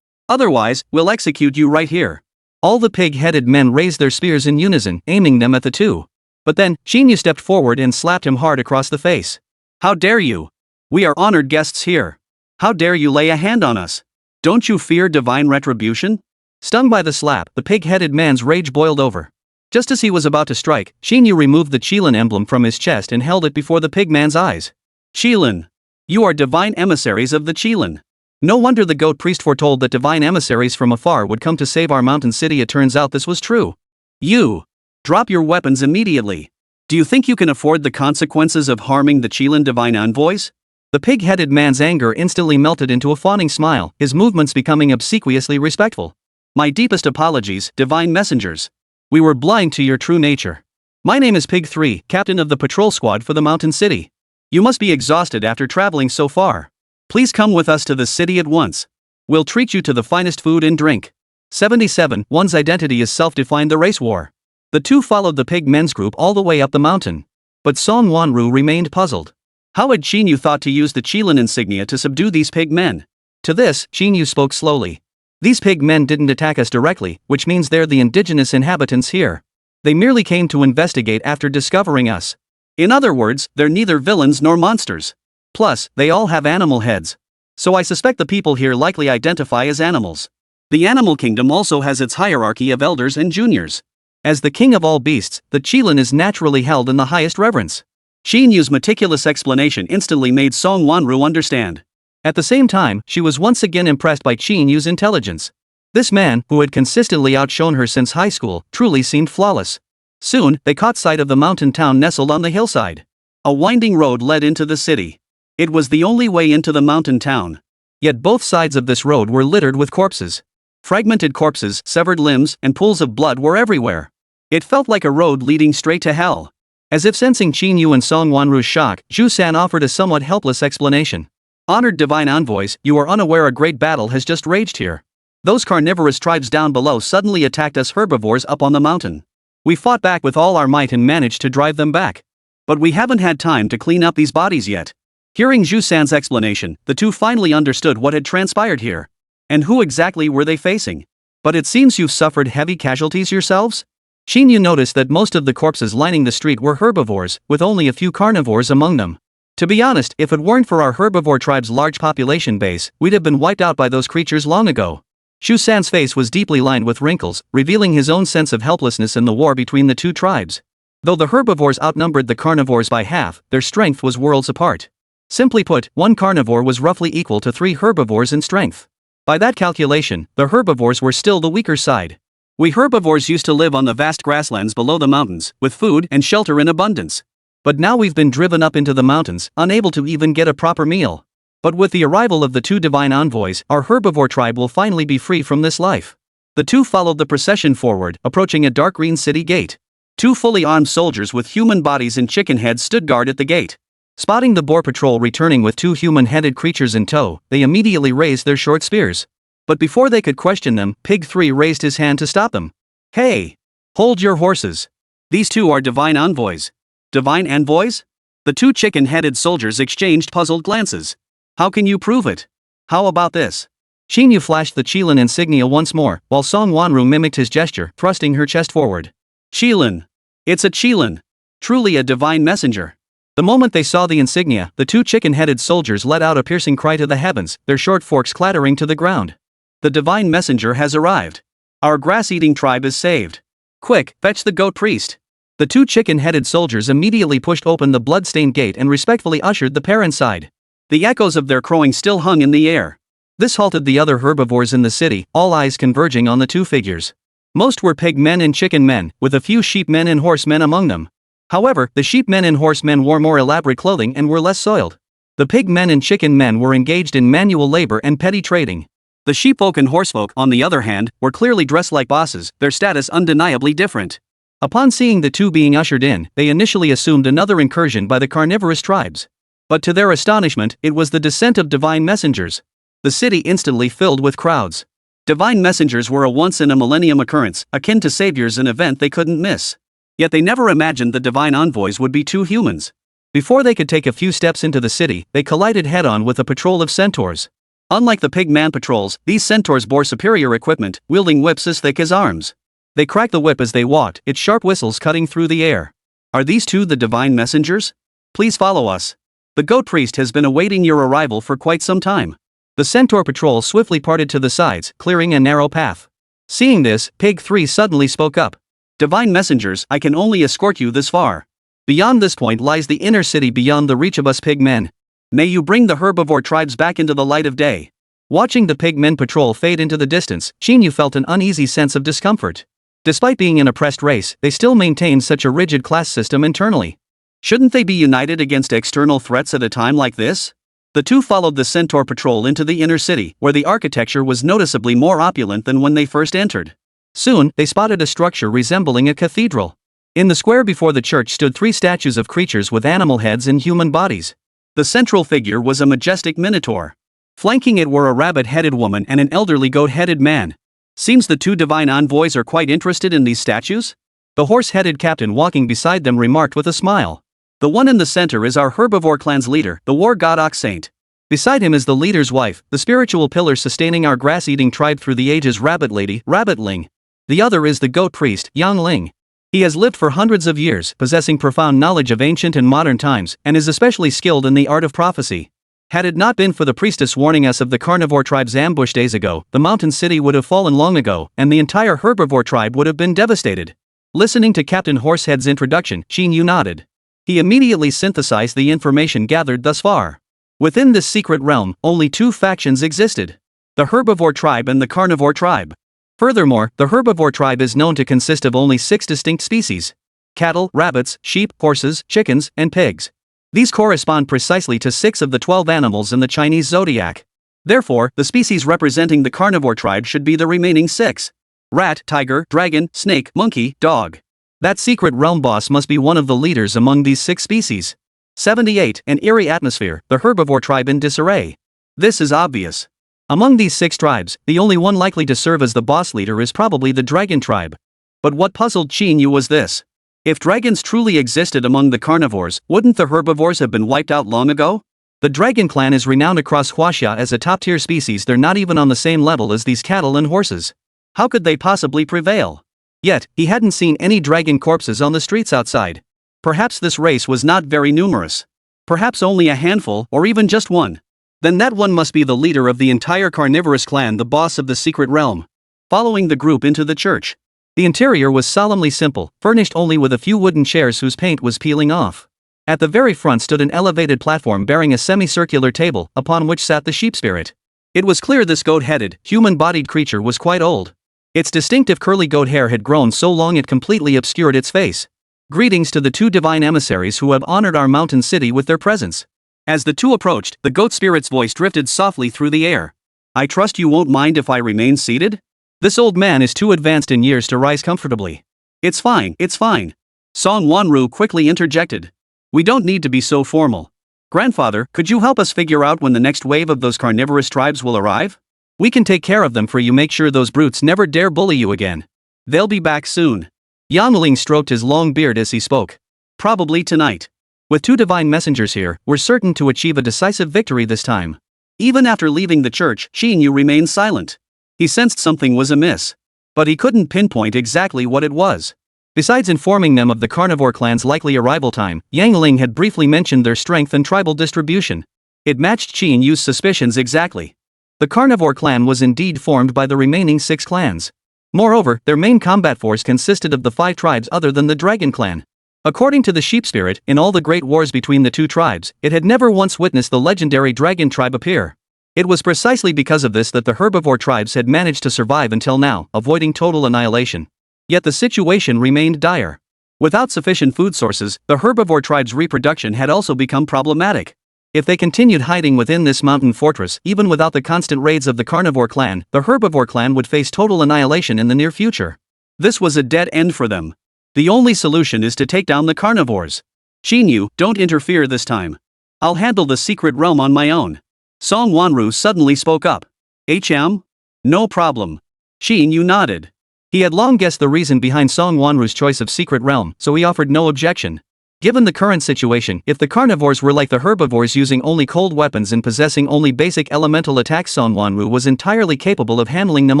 Speaker 1: Otherwise, we'll execute you right here. All the pig-headed men raised their spears in unison, aiming them at the two. But then, Qín Yǔ stepped forward and slapped him hard across the face. How dare you? We are honored guests here. How dare you lay a hand on us? Don't you fear divine retribution? Stung by the slap, the pig-headed man's rage boiled over. Just as he was about to strike, Qín Yǔ removed the Qilin emblem from his chest and held it before the pigman's eyes. Qilin. You are divine emissaries of the Qilin. No wonder the goat priest foretold that divine emissaries from afar would come to save our mountain city. It turns out this was true. You. Drop your weapons immediately. Do you think you can afford the consequences of harming the Qilin divine envoys? The pig-headed man's anger instantly melted into a fawning smile, his movements becoming obsequiously respectful. My deepest apologies, divine messengers. We were blind to your true nature. My name is Pig 3, captain of the patrol squad for the mountain city. You must be exhausted after traveling so far. Please come with us to the city at once. We'll treat you to the finest food and drink. 77. One's identity is self-defined. The race war. The two followed the pig men's group all the way up the mountain. But Song Wanru remained puzzled. How had Qín Yǔ thought to use the Qilin insignia to subdue these pig men? To this, Qín Yǔ spoke slowly. These pig men didn't attack us directly, which means they're the indigenous inhabitants here. They merely came to investigate after discovering us. In other words, they're neither villains nor monsters. Plus, they all have animal heads. So I suspect the people here likely identify as animals. The animal kingdom also has its hierarchy of elders and juniors. As the king of all beasts, the Qilin is naturally held in the highest reverence. Qín Yǔ's meticulous explanation instantly made Song Wanru understand. At the same time, she was once again impressed by Qín Yǔ's intelligence. This man, who had consistently outshone her since high school, truly seemed flawless. Soon, they caught sight of the mountain town nestled on the hillside. A winding road led into the city. It was the only way into the mountain town. Yet both sides of this road were littered with corpses. Fragmented corpses, severed limbs, and pools of blood were everywhere. It felt like a road leading straight to hell. As if sensing Qín Yǔ and Song Wanru's shock, Zhu San offered a somewhat helpless explanation. Honored divine envoys, you are unaware a great battle has just raged here. Those carnivorous tribes down below suddenly attacked us herbivores up on the mountain. We fought back with all our might and managed to drive them back. But we haven't had time to clean up these bodies yet. Hearing Zhu San's explanation, the two finally understood what had transpired here. And who exactly were they facing? But it seems you've suffered heavy casualties yourselves? Qín Yǔ noticed that most of the corpses lining the street were herbivores, with only a few carnivores among them. To be honest, if it weren't for our herbivore tribe's large population base, we'd have been wiped out by those creatures long ago. Zhu San's face was deeply lined with wrinkles, revealing his own sense of helplessness in the war between the two tribes. Though the herbivores outnumbered the carnivores by half, their strength was worlds apart. Simply put, one carnivore was roughly equal to 3 herbivores in strength. By that calculation, the herbivores were still the weaker side. We herbivores used to live on the vast grasslands below the mountains, with food and shelter in abundance. But now we've been driven up into the mountains, unable to even get a proper meal. But with the arrival of the 2 divine envoys, our herbivore tribe will finally be free from this life. The two followed the procession forward, approaching a dark green city gate. 2 fully armed soldiers with human bodies and chicken heads stood guard at the gate. Spotting the boar patrol returning with 2 human-headed creatures in tow, they immediately raised their short spears. But before they could question them, Pig 3 raised his hand to stop them. Hey! Hold your horses. These 2 are divine envoys. Divine envoys? The 2 chicken-headed soldiers exchanged puzzled glances. How can you prove it? How about this? Qín Yǔ flashed the Qilin insignia once more, while Song Wanru mimicked his gesture, thrusting her chest forward. Qilin. It's a Qilin. Truly a divine messenger. The moment they saw the insignia, the 2 chicken-headed soldiers let out a piercing cry to the heavens, their short forks clattering to the ground. The divine messenger has arrived. Our grass-eating tribe is saved. Quick, fetch the goat priest. The 2 chicken-headed soldiers immediately pushed open the blood-stained gate and respectfully ushered the pair inside. The echoes of their crowing still hung in the air. This halted the other herbivores in the city, all eyes converging on the 2 figures. Most were pig men and chicken men, with a few sheep men and horse men among them. However, the sheep men and horse men wore more elaborate clothing and were less soiled. The pig men and chicken men were engaged in manual labor and petty trading. The sheepfolk and horsefolk, on the other hand, were clearly dressed like bosses, their status undeniably different. Upon seeing the 2 being ushered in, they initially assumed another incursion by the carnivorous tribes. But to their astonishment, it was the descent of divine messengers. The city instantly filled with crowds. Divine messengers were a once-in-a-millennium occurrence, akin to saviors, an event they couldn't miss. Yet they never imagined the divine envoys would be 2 humans. Before they could take a few steps into the city, they collided head-on with a patrol of centaurs. Unlike the pig man patrols, these centaurs bore superior equipment, wielding whips as thick as arms. They cracked the whip as they walked, its sharp whistles cutting through the air. Are these 2 the divine messengers? Please follow us. The goat priest has been awaiting your arrival for quite some time. The centaur patrol swiftly parted to the sides, clearing a narrow path. Seeing this, Pig 3 suddenly spoke up. Divine messengers, I can only escort you this far. Beyond this point lies the inner city beyond the reach of us pig men. May you bring the herbivore tribes back into the light of day. Watching the pig men patrol fade into the distance, Qín Yǔ felt an uneasy sense of discomfort. Despite being an oppressed race, they still maintained such a rigid class system internally. Shouldn't they be united against external threats at a time like this? The 2 followed the centaur patrol into the inner city, where the architecture was noticeably more opulent than when they first entered. Soon, they spotted a structure resembling a cathedral. In the square before the church stood 3 statues of creatures with animal heads and human bodies. The central figure was a majestic minotaur. Flanking it were a rabbit-headed woman and an elderly goat-headed man. Seems the 2 divine envoys are quite interested in these statues? The horse-headed captain walking beside them remarked with a smile. The one in the center is our herbivore clan's leader, the war god Ox Saint. Beside him is the leader's wife, the spiritual pillar sustaining our grass-eating tribe through the ages, Rabbit Lady, Rabbit Ling. The other is the goat priest, Yang Ling. He has lived for hundreds of years, possessing profound knowledge of ancient and modern times, and is especially skilled in the art of prophecy. Had it not been for the priestess warning us of the carnivore tribe's ambush days ago, the mountain city would have fallen long ago, and the entire herbivore tribe would have been devastated. Listening to Captain Horsehead's introduction, Qín Yǔ nodded. He immediately synthesized the information gathered thus far. Within this secret realm, only 2 factions existed: the herbivore tribe and the carnivore tribe. Furthermore, the herbivore tribe is known to consist of only 6 distinct species: cattle, rabbits, sheep, horses, chickens, and pigs. These correspond precisely to 6 of the 12 animals in the Chinese zodiac. Therefore, the species representing the carnivore tribe should be the remaining 6: rat, tiger, dragon, snake, monkey, dog. That secret realm boss must be one of the leaders among these 6 species. 78. An eerie atmosphere, the herbivore tribe in disarray. This is obvious. Among these 6 tribes, the only one likely to serve as the boss leader is probably the dragon tribe. But what puzzled Qín Yǔ was this. If dragons truly existed among the carnivores, wouldn't the herbivores have been wiped out long ago? The dragon clan is renowned across Huaxia as a top-tier species. They're not even on the same level as these cattle and horses. How could they possibly prevail? Yet, he hadn't seen any dragon corpses on the streets outside. Perhaps this race was not very numerous. Perhaps only a handful, or even just one. Then that one must be the leader of the entire carnivorous clan, the boss of the secret realm. Following the group into the church. The interior was solemnly simple, furnished only with a few wooden chairs whose paint was peeling off. At the very front stood an elevated platform bearing a semicircular table, upon which sat the sheep spirit. It was clear this goat-headed, human-bodied creature was quite old. Its distinctive curly goat hair had grown so long it completely obscured its face. Greetings to the 2 divine emissaries who have honored our mountain city with their presence. As the 2 approached, the goat spirit's voice drifted softly through the air. I trust you won't mind if I remain seated? This old man is too advanced in years to rise comfortably. It's fine, it's fine. Song Wanru quickly interjected. We don't need to be so formal. Grandfather, could you help us figure out when the next wave of those carnivorous tribes will arrive? We can take care of them for you. Make sure those brutes never dare bully you again. They'll be back soon. Yang Ling stroked his long beard as he spoke. Probably tonight. With 2 divine messengers here, we're certain to achieve a decisive victory this time. Even after leaving the church, Qín Yǔ remained silent. He sensed something was amiss. But he couldn't pinpoint exactly what it was. Besides informing them of the carnivore clan's likely arrival time, Yang Ling had briefly mentioned their strength and tribal distribution. It matched Qín Yǔ's suspicions exactly. The carnivore clan was indeed formed by the remaining 6 clans. Moreover, their main combat force consisted of the 5 tribes other than the dragon clan. According to the sheep spirit, in all the great wars between the 2 tribes, it had never once witnessed the legendary dragon tribe appear. It was precisely because of this that the herbivore tribes had managed to survive until now, avoiding total annihilation. Yet the situation remained dire. Without sufficient food sources, the herbivore tribe's reproduction had also become problematic. If they continued hiding within this mountain fortress, even without the constant raids of the carnivore clan, the herbivore clan would face total annihilation in the near future. This was a dead end for them. The only solution is to take down the carnivores. Qín Yǔ, don't interfere this time. I'll handle the secret realm on my own. Song Wanru suddenly spoke up. No problem. Qín Yǔ nodded. He had long guessed the reason behind Song Wanru's choice of secret realm, so he offered no objection. Given the current situation, if the carnivores were like the herbivores using only cold weapons and possessing only basic elemental attacks, Song Wanru was entirely capable of handling them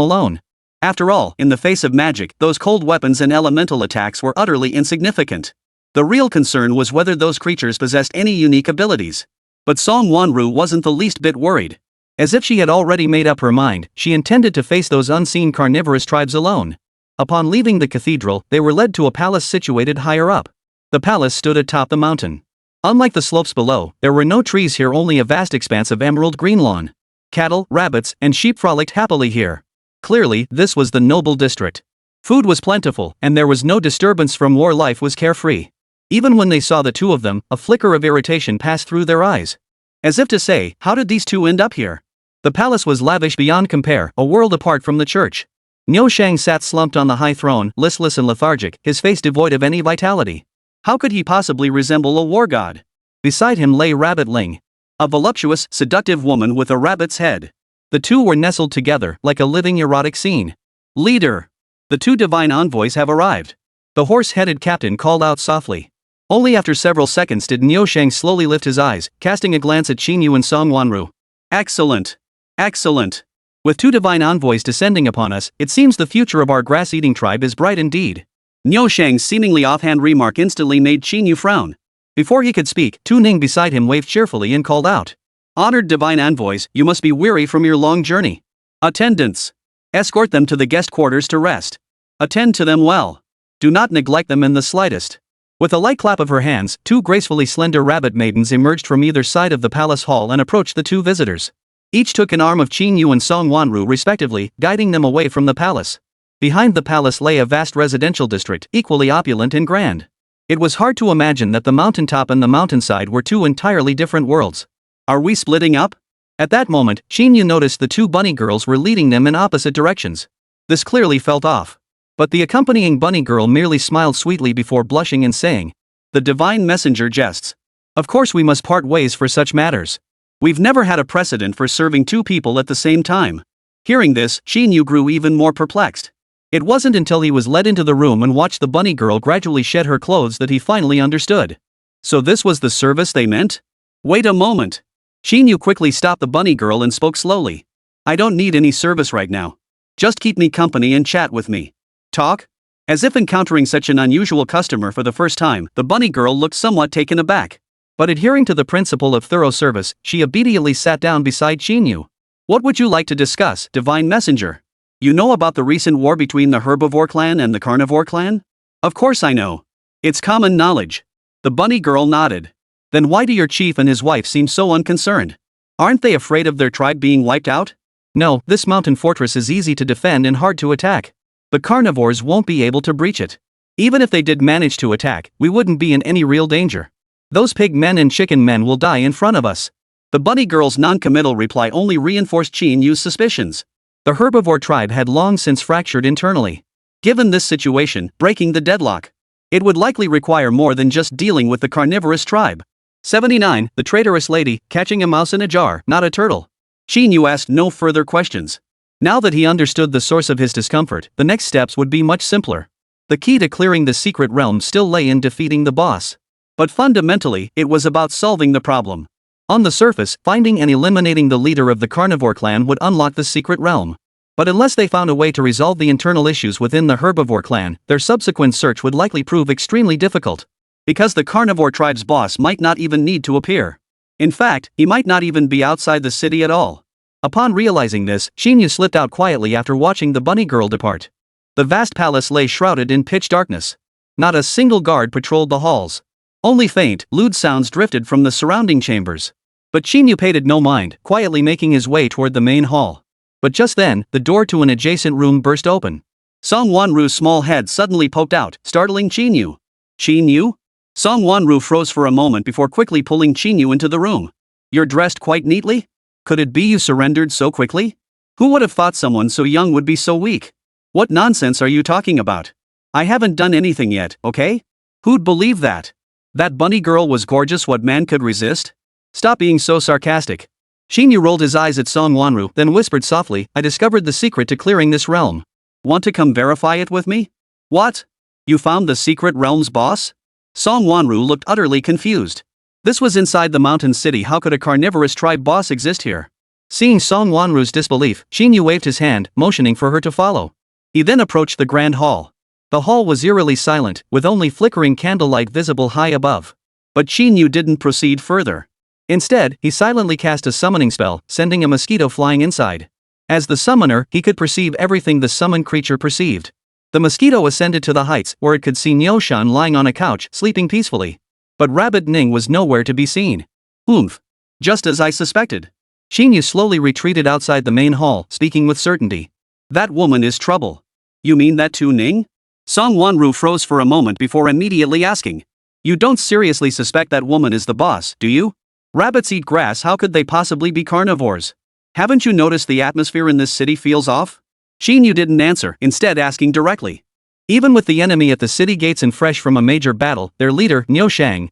Speaker 1: alone. After all, in the face of magic, those cold weapons and elemental attacks were utterly insignificant. The real concern was whether those creatures possessed any unique abilities. But Song Wanru wasn't the least bit worried. As if she had already made up her mind, she intended to face those unseen carnivorous tribes alone. Upon leaving the cathedral, they were led to a palace situated higher up. The palace stood atop the mountain. Unlike the slopes below, there were no trees here, only a vast expanse of emerald green lawn. Cattle, rabbits, and sheep frolicked happily here. Clearly, this was the noble district. Food was plentiful, and there was no disturbance from war. Life was carefree. Even when they saw the 2 of them, a flicker of irritation passed through their eyes. As if to say, how did these 2 end up here? The palace was lavish beyond compare, a world apart from the church. Niu Shang sat slumped on the high throne, listless and lethargic, his face devoid of any vitality. How could he possibly resemble a war god? Beside him lay Rabbit Ling, a voluptuous, seductive woman with a rabbit's head. The 2 were nestled together, like a living erotic scene. Leader! The 2 divine envoys have arrived. The horse-headed captain called out softly. Only after several seconds did Niu Shang slowly lift his eyes, casting a glance at Qín Yǔ and Song Wanru. Excellent! Excellent! With 2 divine envoys descending upon us, it seems the future of our grass-eating tribe is bright indeed. Niu Shang's seemingly offhand remark instantly made Qín Yǔ frown. Before he could speak, Tu Ning beside him waved cheerfully and called out. Honored divine envoys, you must be weary from your long journey. Attendants! Escort them to the guest quarters to rest. Attend to them well. Do not neglect them in the slightest. With a light clap of her hands, 2 gracefully slender rabbit maidens emerged from either side of the palace hall and approached the 2 visitors. Each took an arm of Qín Yǔ and Song Wanru respectively, guiding them away from the palace. Behind the palace lay a vast residential district, equally opulent and grand. It was hard to imagine that the mountaintop and the mountainside were 2 entirely different worlds. Are we splitting up? At that moment, Qín Yǔ noticed the 2 bunny girls were leading them in opposite directions. This clearly felt off. But the accompanying bunny girl merely smiled sweetly before blushing and saying, "The divine messenger jests. Of course we must part ways for such matters. We've never had a precedent for serving two people at the same time." Hearing this, Qín Yǔ grew even more perplexed. It wasn't until he was led into the room and watched the bunny girl gradually shed her clothes that he finally understood. So this was the service they meant? Wait a moment. Qín Yǔ quickly stopped the bunny girl and spoke slowly. "I don't need any service right now. Just keep me company and chat with me." Talk? As if encountering such an unusual customer for the first time, the bunny girl looked somewhat taken aback. But adhering to the principle of thorough service, she immediately sat down beside Qín Yǔ. "What would you like to discuss, divine messenger? You know about the recent war between the herbivore clan and the carnivore clan?" "Of course I know. It's common knowledge." The bunny girl nodded. "Then why do your chief and his wife seem so unconcerned? Aren't they afraid of their tribe being wiped out?" "No, this mountain fortress is easy to defend and hard to attack. The carnivores won't be able to breach it. Even if they did manage to attack, we wouldn't be in any real danger. Those pig men and chicken men will die in front of us." The bunny girl's non-committal reply only reinforced Qín Yú's suspicions. The herbivore tribe had long since fractured internally. Given this situation, breaking the deadlock, it would likely require more than just dealing with the carnivorous tribe. 79. The traitorous lady, catching a mouse in a jar, not a turtle. Qín Yǔ asked no further questions. Now that he understood the source of his discomfort, the next steps would be much simpler. The key to clearing the secret realm still lay in defeating the boss. But fundamentally, it was about solving the problem. On the surface, finding and eliminating the leader of the carnivore clan would unlock the secret realm. But unless they found a way to resolve the internal issues within the herbivore clan, their subsequent search would likely prove extremely difficult. Because the carnivore tribe's boss might not even need to appear. In fact, he might not even be outside the city at all. Upon realizing this, Qín Yǔ slipped out quietly after watching the bunny girl depart. The vast palace lay shrouded in pitch darkness. Not a single guard patrolled the halls. Only faint, lewd sounds drifted from the surrounding chambers. But Qín Yǔ paid it no mind, quietly making his way toward the main hall. But just then, the door to an adjacent room burst open. Song Wanru's small head suddenly poked out, startling Qín Yǔ. "Qín Yǔ?" Song Wanru froze for a moment before quickly pulling Qín Yǔ into the room. "You're dressed quite neatly? Could it be you surrendered so quickly? Who would have thought someone so young would be so weak? What nonsense are you talking about? I haven't done anything yet, okay? Who'd believe that? That bunny girl was gorgeous, what man could resist? Stop being so sarcastic." Qín Yǔ rolled his eyes at Song Wanru, then whispered softly, "I discovered the secret to clearing this realm. Want to come verify it with me?" "What? You found the secret realm's boss?" Song Wanru looked utterly confused. This was inside the mountain city. How could a carnivorous tribe boss exist here? Seeing Song Wanru's disbelief, Qín Yǔ waved his hand, motioning for her to follow. He then approached the grand hall. The hall was eerily silent, with only flickering candlelight visible high above. But Qín Yǔ didn't proceed further. Instead, he silently cast a summoning spell, sending a mosquito flying inside. As the summoner, he could perceive everything the summoned creature perceived. The mosquito ascended to the heights, where it could see Niu lying on a couch, sleeping peacefully. But Rabbit Ning was nowhere to be seen. "Oomph. Just as I suspected." Qín Yǔ slowly retreated outside the main hall, speaking with certainty. "That woman is trouble." "You mean that too, Ning?" Song Wanru froze for a moment before immediately asking. "You don't seriously suspect that woman is the boss, do you? Rabbits eat grass, how could they possibly be carnivores? Haven't you noticed the atmosphere in this city feels off?" Qín Yǔ didn't answer, instead asking directly. Even with the enemy at the city gates and fresh from a major battle, their leader, Niu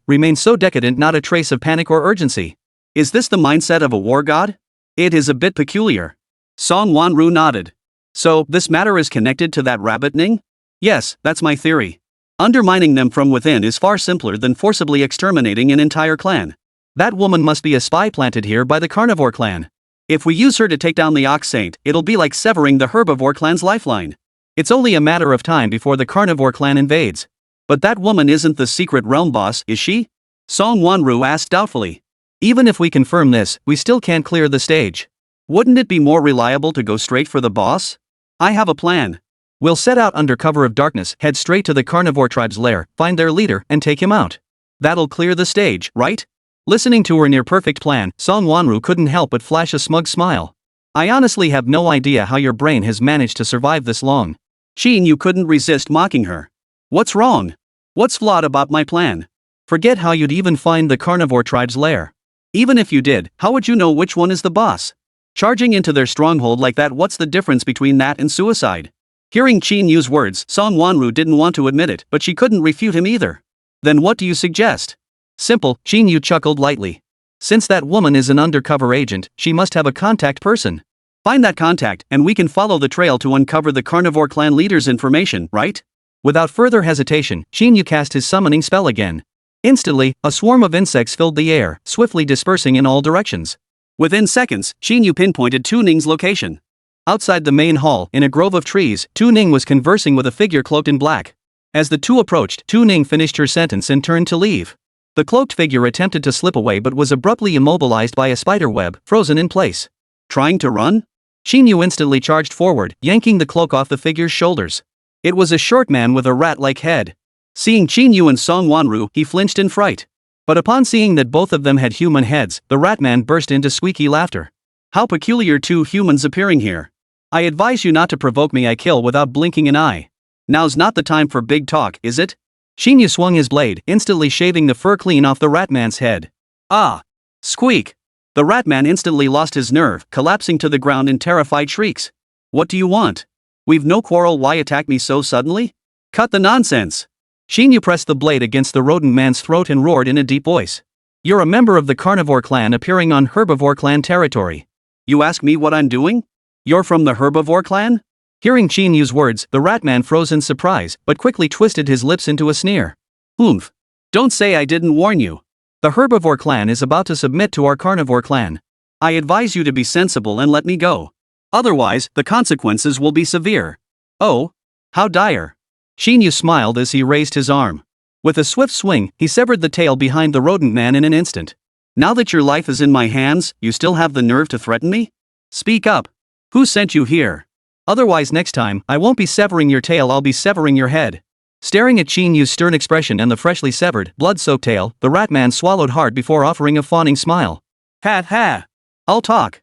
Speaker 1: remained so decadent, not a trace of panic or urgency. Is this the mindset of a war god? It is a bit peculiar. Song Wanru nodded. "So, this matter is connected to that Rabbit Ning?" "Yes, that's my theory. Undermining them from within is far simpler than forcibly exterminating an entire clan. That woman must be a spy planted here by the carnivore clan. If we use her to take down the Ox Saint, it'll be like severing the herbivore clan's lifeline. It's only a matter of time before the carnivore clan invades. But that woman isn't the secret realm boss, is she?" Song Wanru asked doubtfully. "Even if we confirm this, we still can't clear the stage. Wouldn't it be more reliable to go straight for the boss? I have a plan. We'll set out under cover of darkness, head straight to the carnivore tribe's lair, find their leader, and take him out. That'll clear the stage, right?" Listening to her near-perfect plan, Song Wanru couldn't help but flash a smug smile. "I honestly have no idea how your brain has managed to survive this long." Qín Yǔ couldn't resist mocking her. "What's wrong? What's flawed about my plan? Forget how you'd even find the carnivore tribe's lair. Even if you did, how would you know which one is the boss? Charging into their stronghold like that, what's the difference between that and suicide? Hearing Qín Yú's words, Song Wanru didn't want to admit it, but she couldn't refute him either. Then what do you suggest? Simple, Qín Yú chuckled lightly. Since that woman is an undercover agent, she must have a contact person. Find that contact, and we can follow the trail to uncover the carnivore clan leader's information, right? Without further hesitation, Qín Yú cast his summoning spell again. Instantly, a swarm of insects filled the air, swiftly dispersing in all directions. Within seconds, Qín Yú pinpointed Tu Ning's location. Outside the main hall, in a grove of trees, Tu Ning was conversing with a figure cloaked in black. As the two approached, Tu Ning finished her sentence and turned to leave. The cloaked figure attempted to slip away but was abruptly immobilized by a spider web, frozen in place. Trying to run? Qín Yú instantly charged forward, yanking the cloak off the figure's shoulders. It was a short man with a rat-like head. Seeing Qín Yú and Song Wanru, he flinched in fright. But upon seeing that both of them had human heads, the rat man burst into squeaky laughter. How peculiar, two humans appearing here. I advise you not to provoke me. I kill without blinking an eye. Now's not the time for big talk, is it? Qín Yú swung his blade, instantly shaving the fur clean off the rat man's head. Ah! Squeak! The rat man instantly lost his nerve, collapsing to the ground in terrified shrieks. What do you want? We've no quarrel. Why attack me so suddenly? Cut the nonsense! Qín Yú pressed the blade against the rodent man's throat and roared in a deep voice. You're a member of the carnivore clan appearing on herbivore clan territory. You ask me what I'm doing? You're from the herbivore clan? Hearing Qín Yú's words, the rat man froze in surprise, but quickly twisted his lips into a sneer. Oomph! Don't say I didn't warn you. The herbivore clan is about to submit to our carnivore clan. I advise you to be sensible and let me go. Otherwise, the consequences will be severe. Oh? How dire! Qín Yú smiled as he raised his arm. With a swift swing, he severed the tail behind the rodent man in an instant. Now that your life is in my hands, you still have the nerve to threaten me? Speak up. Who sent you here? Otherwise next time, I won't be severing your tail, I'll be severing your head. Staring at Qín Yú's stern expression and the freshly severed, blood-soaked tail, the rat man swallowed hard before offering a fawning smile. Ha ha! I'll talk,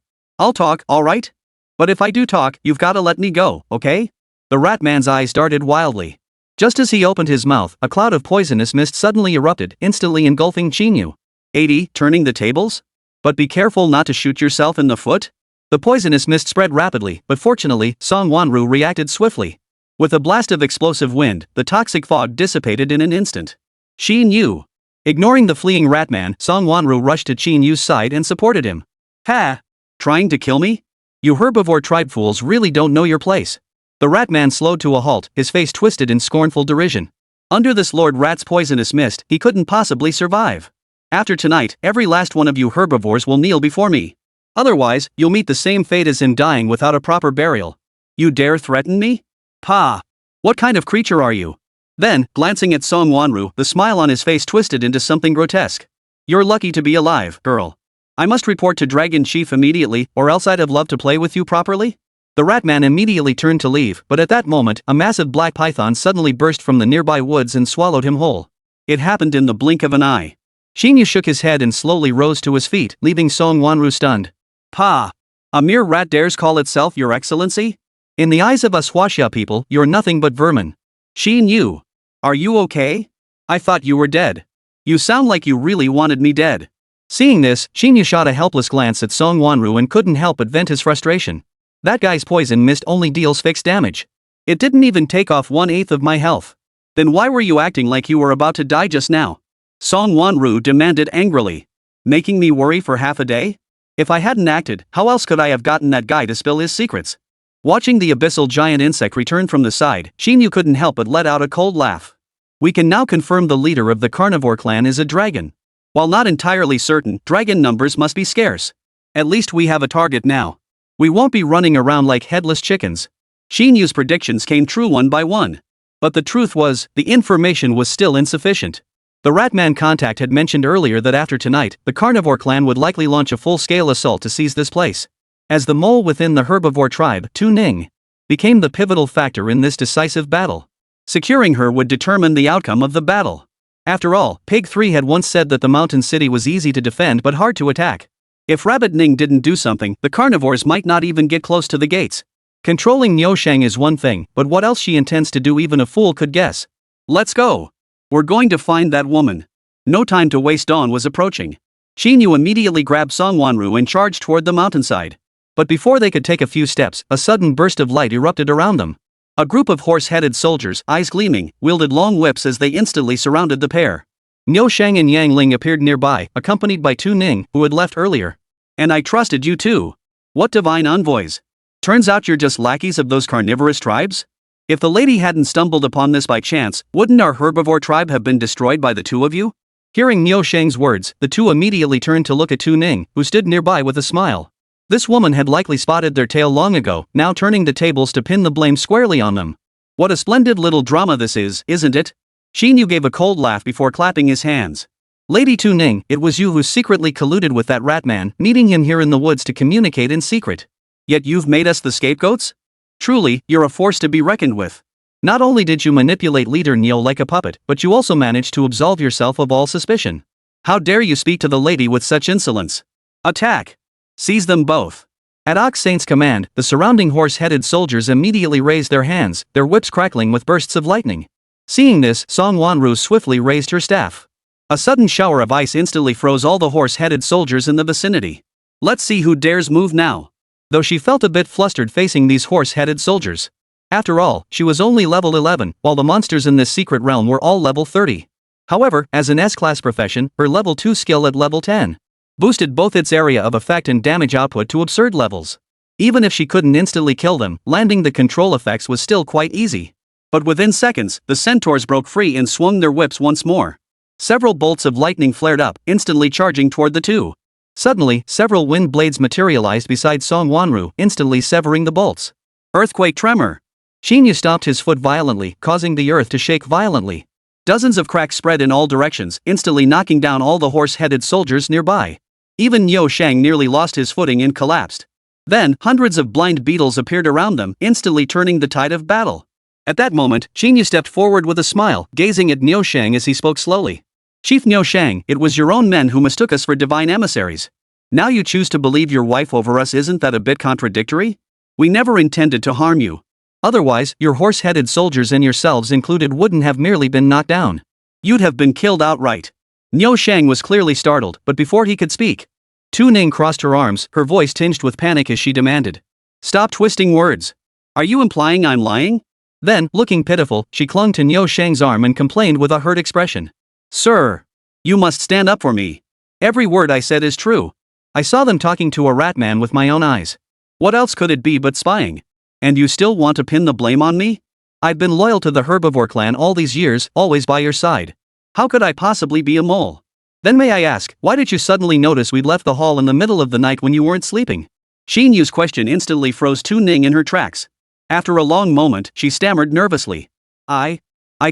Speaker 1: alright? But if I do talk, you've gotta let me go, okay? The rat man's eyes darted wildly. Just as he opened his mouth, a cloud of poisonous mist suddenly erupted, instantly engulfing Qín Yú. 80, turning the tables? But be careful not to shoot yourself in the foot? The poisonous mist spread rapidly, but fortunately, Song Wanru reacted swiftly. With a blast of explosive wind, the toxic fog dissipated in an instant. Qín Yú. Ignoring the fleeing ratman, Song Wanru rushed to Qín Yú's side and supported him. Ha! Trying to kill me? You herbivore tribe fools really don't know your place. The ratman slowed to a halt, his face twisted in scornful derision. Under this Lord Rat's poisonous mist, he couldn't possibly survive. After tonight, every last one of you herbivores will kneel before me. Otherwise, you'll meet the same fate as him, dying without a proper burial. You dare threaten me? Pa! What kind of creature are you? Then, glancing at Song Wanru, the smile on his face twisted into something grotesque. You're lucky to be alive, girl. I must report to Dragon Chief immediately, or else I'd have loved to play with you properly? The ratman immediately turned to leave, but at that moment, a massive black python suddenly burst from the nearby woods and swallowed him whole. It happened in the blink of an eye. Qín Yú shook his head and slowly rose to his feet, leaving Song Wanru stunned. Pa! A mere rat dares call itself your excellency? In the eyes of us Huaxia people, you're nothing but vermin. Qín Yú. Are you okay? I thought you were dead. You sound like you really wanted me dead. Seeing this, Qín Yú shot a helpless glance at Song Wanru and couldn't help but vent his frustration. That guy's poison mist only deals fixed damage. It didn't even take off 1/8 of my health. Then why were you acting like you were about to die just now? Song Wanru demanded angrily. Making me worry for half a day? If I hadn't acted, how else could I have gotten that guy to spill his secrets? Watching the abyssal giant insect return from the side, Qín Yú couldn't help but let out a cold laugh. We can now confirm the leader of the carnivore clan is a dragon. While not entirely certain, dragon numbers must be scarce. At least we have a target now. We won't be running around like headless chickens. Qín Yú's predictions came true one by one. But the truth was, the information was still insufficient. The ratman contact had mentioned earlier that after tonight, the carnivore clan would likely launch a full-scale assault to seize this place. As the mole within the herbivore tribe, Tu Ning, became the pivotal factor in this decisive battle. Securing her would determine the outcome of the battle. After all, Pig 3 had once said that the mountain city was easy to defend but hard to attack. If Rabbit Ning didn't do something, the carnivores might not even get close to the gates. Controlling Niushang is one thing, but what else she intends to do even a fool could guess. Let's go. We're going to find that woman. No time to waste. Dawn was approaching. Qín Yú immediately grabbed Song Wanru and charged toward the mountainside. But before they could take a few steps, a sudden burst of light erupted around them. A group of horse-headed soldiers, eyes gleaming, wielded long whips as they instantly surrounded the pair. Niu Shang and Yang Ling appeared nearby, accompanied by Tu Ning, who had left earlier. And I trusted you too. What divine envoys. Turns out you're just lackeys of those carnivorous tribes? If the lady hadn't stumbled upon this by chance, wouldn't our herbivore tribe have been destroyed by the two of you? Hearing Niu Shang's words, the two immediately turned to look at Tu Ning, who stood nearby with a smile. This woman had likely spotted their tail long ago, now turning the tables to pin the blame squarely on them. What a splendid little drama this is, isn't it? Qín Yǔ gave a cold laugh before clapping his hands. Lady Tu Ning, it was you who secretly colluded with that rat man, meeting him here in the woods to communicate in secret. Yet you've made us the scapegoats? Truly, you're a force to be reckoned with. Not only did you manipulate leader Niu like a puppet, but you also managed to absolve yourself of all suspicion. How dare you speak to the lady with such insolence? Attack! Seize them both. At Ox Saint's command, the surrounding horse-headed soldiers immediately raised their hands, their whips crackling with bursts of lightning. Seeing this, Song Wanru swiftly raised her staff. A sudden shower of ice instantly froze all the horse-headed soldiers in the vicinity. Let's see who dares move now. Though she felt a bit flustered facing these horse-headed soldiers. After all, she was only level 11, while the monsters in this secret realm were all level 30. However, as an S-class profession, her level 2 skill at level 10 boosted both its area of effect and damage output to absurd levels. Even if she couldn't instantly kill them, landing the control effects was still quite easy. But within seconds, the centaurs broke free and swung their whips once more. Several bolts of lightning flared up, instantly charging toward the two. Suddenly, several wind blades materialized beside Song Wanru, instantly severing the bolts. Earthquake tremor. Qín Yǔ stomped his foot violently, causing the earth to shake violently. Dozens of cracks spread in all directions, instantly knocking down all the horse-headed soldiers nearby. Even Niu Shang nearly lost his footing and collapsed. Then, hundreds of blind beetles appeared around them, instantly turning the tide of battle. At that moment, Qín Yǔ stepped forward with a smile, gazing at Niu Shang as he spoke slowly. Chief Niu Shang, it was your own men who mistook us for divine emissaries. Now you choose to believe your wife over us, isn't that a bit contradictory? We never intended to harm you. Otherwise, your horse-headed soldiers and yourselves included wouldn't have merely been knocked down. You'd have been killed outright. Niu Shang was clearly startled, but before he could speak, Tu Ning crossed her arms, her voice tinged with panic as she demanded. Stop twisting words. Are you implying I'm lying? Then, looking pitiful, she clung to Niu Shang's arm and complained with a hurt expression. Sir! You must stand up for me. Every word I said is true. I saw them talking to a rat man with my own eyes. What else could it be but spying? And you still want to pin the blame on me? I've been loyal to the herbivore clan all these years, always by your side. How could I possibly be a mole? Then may I ask, why did you suddenly notice we'd left the hall in the middle of the night when you weren't sleeping? Qín Yǔ's question instantly froze Tu Ning in her tracks. After a long moment, she stammered nervously. I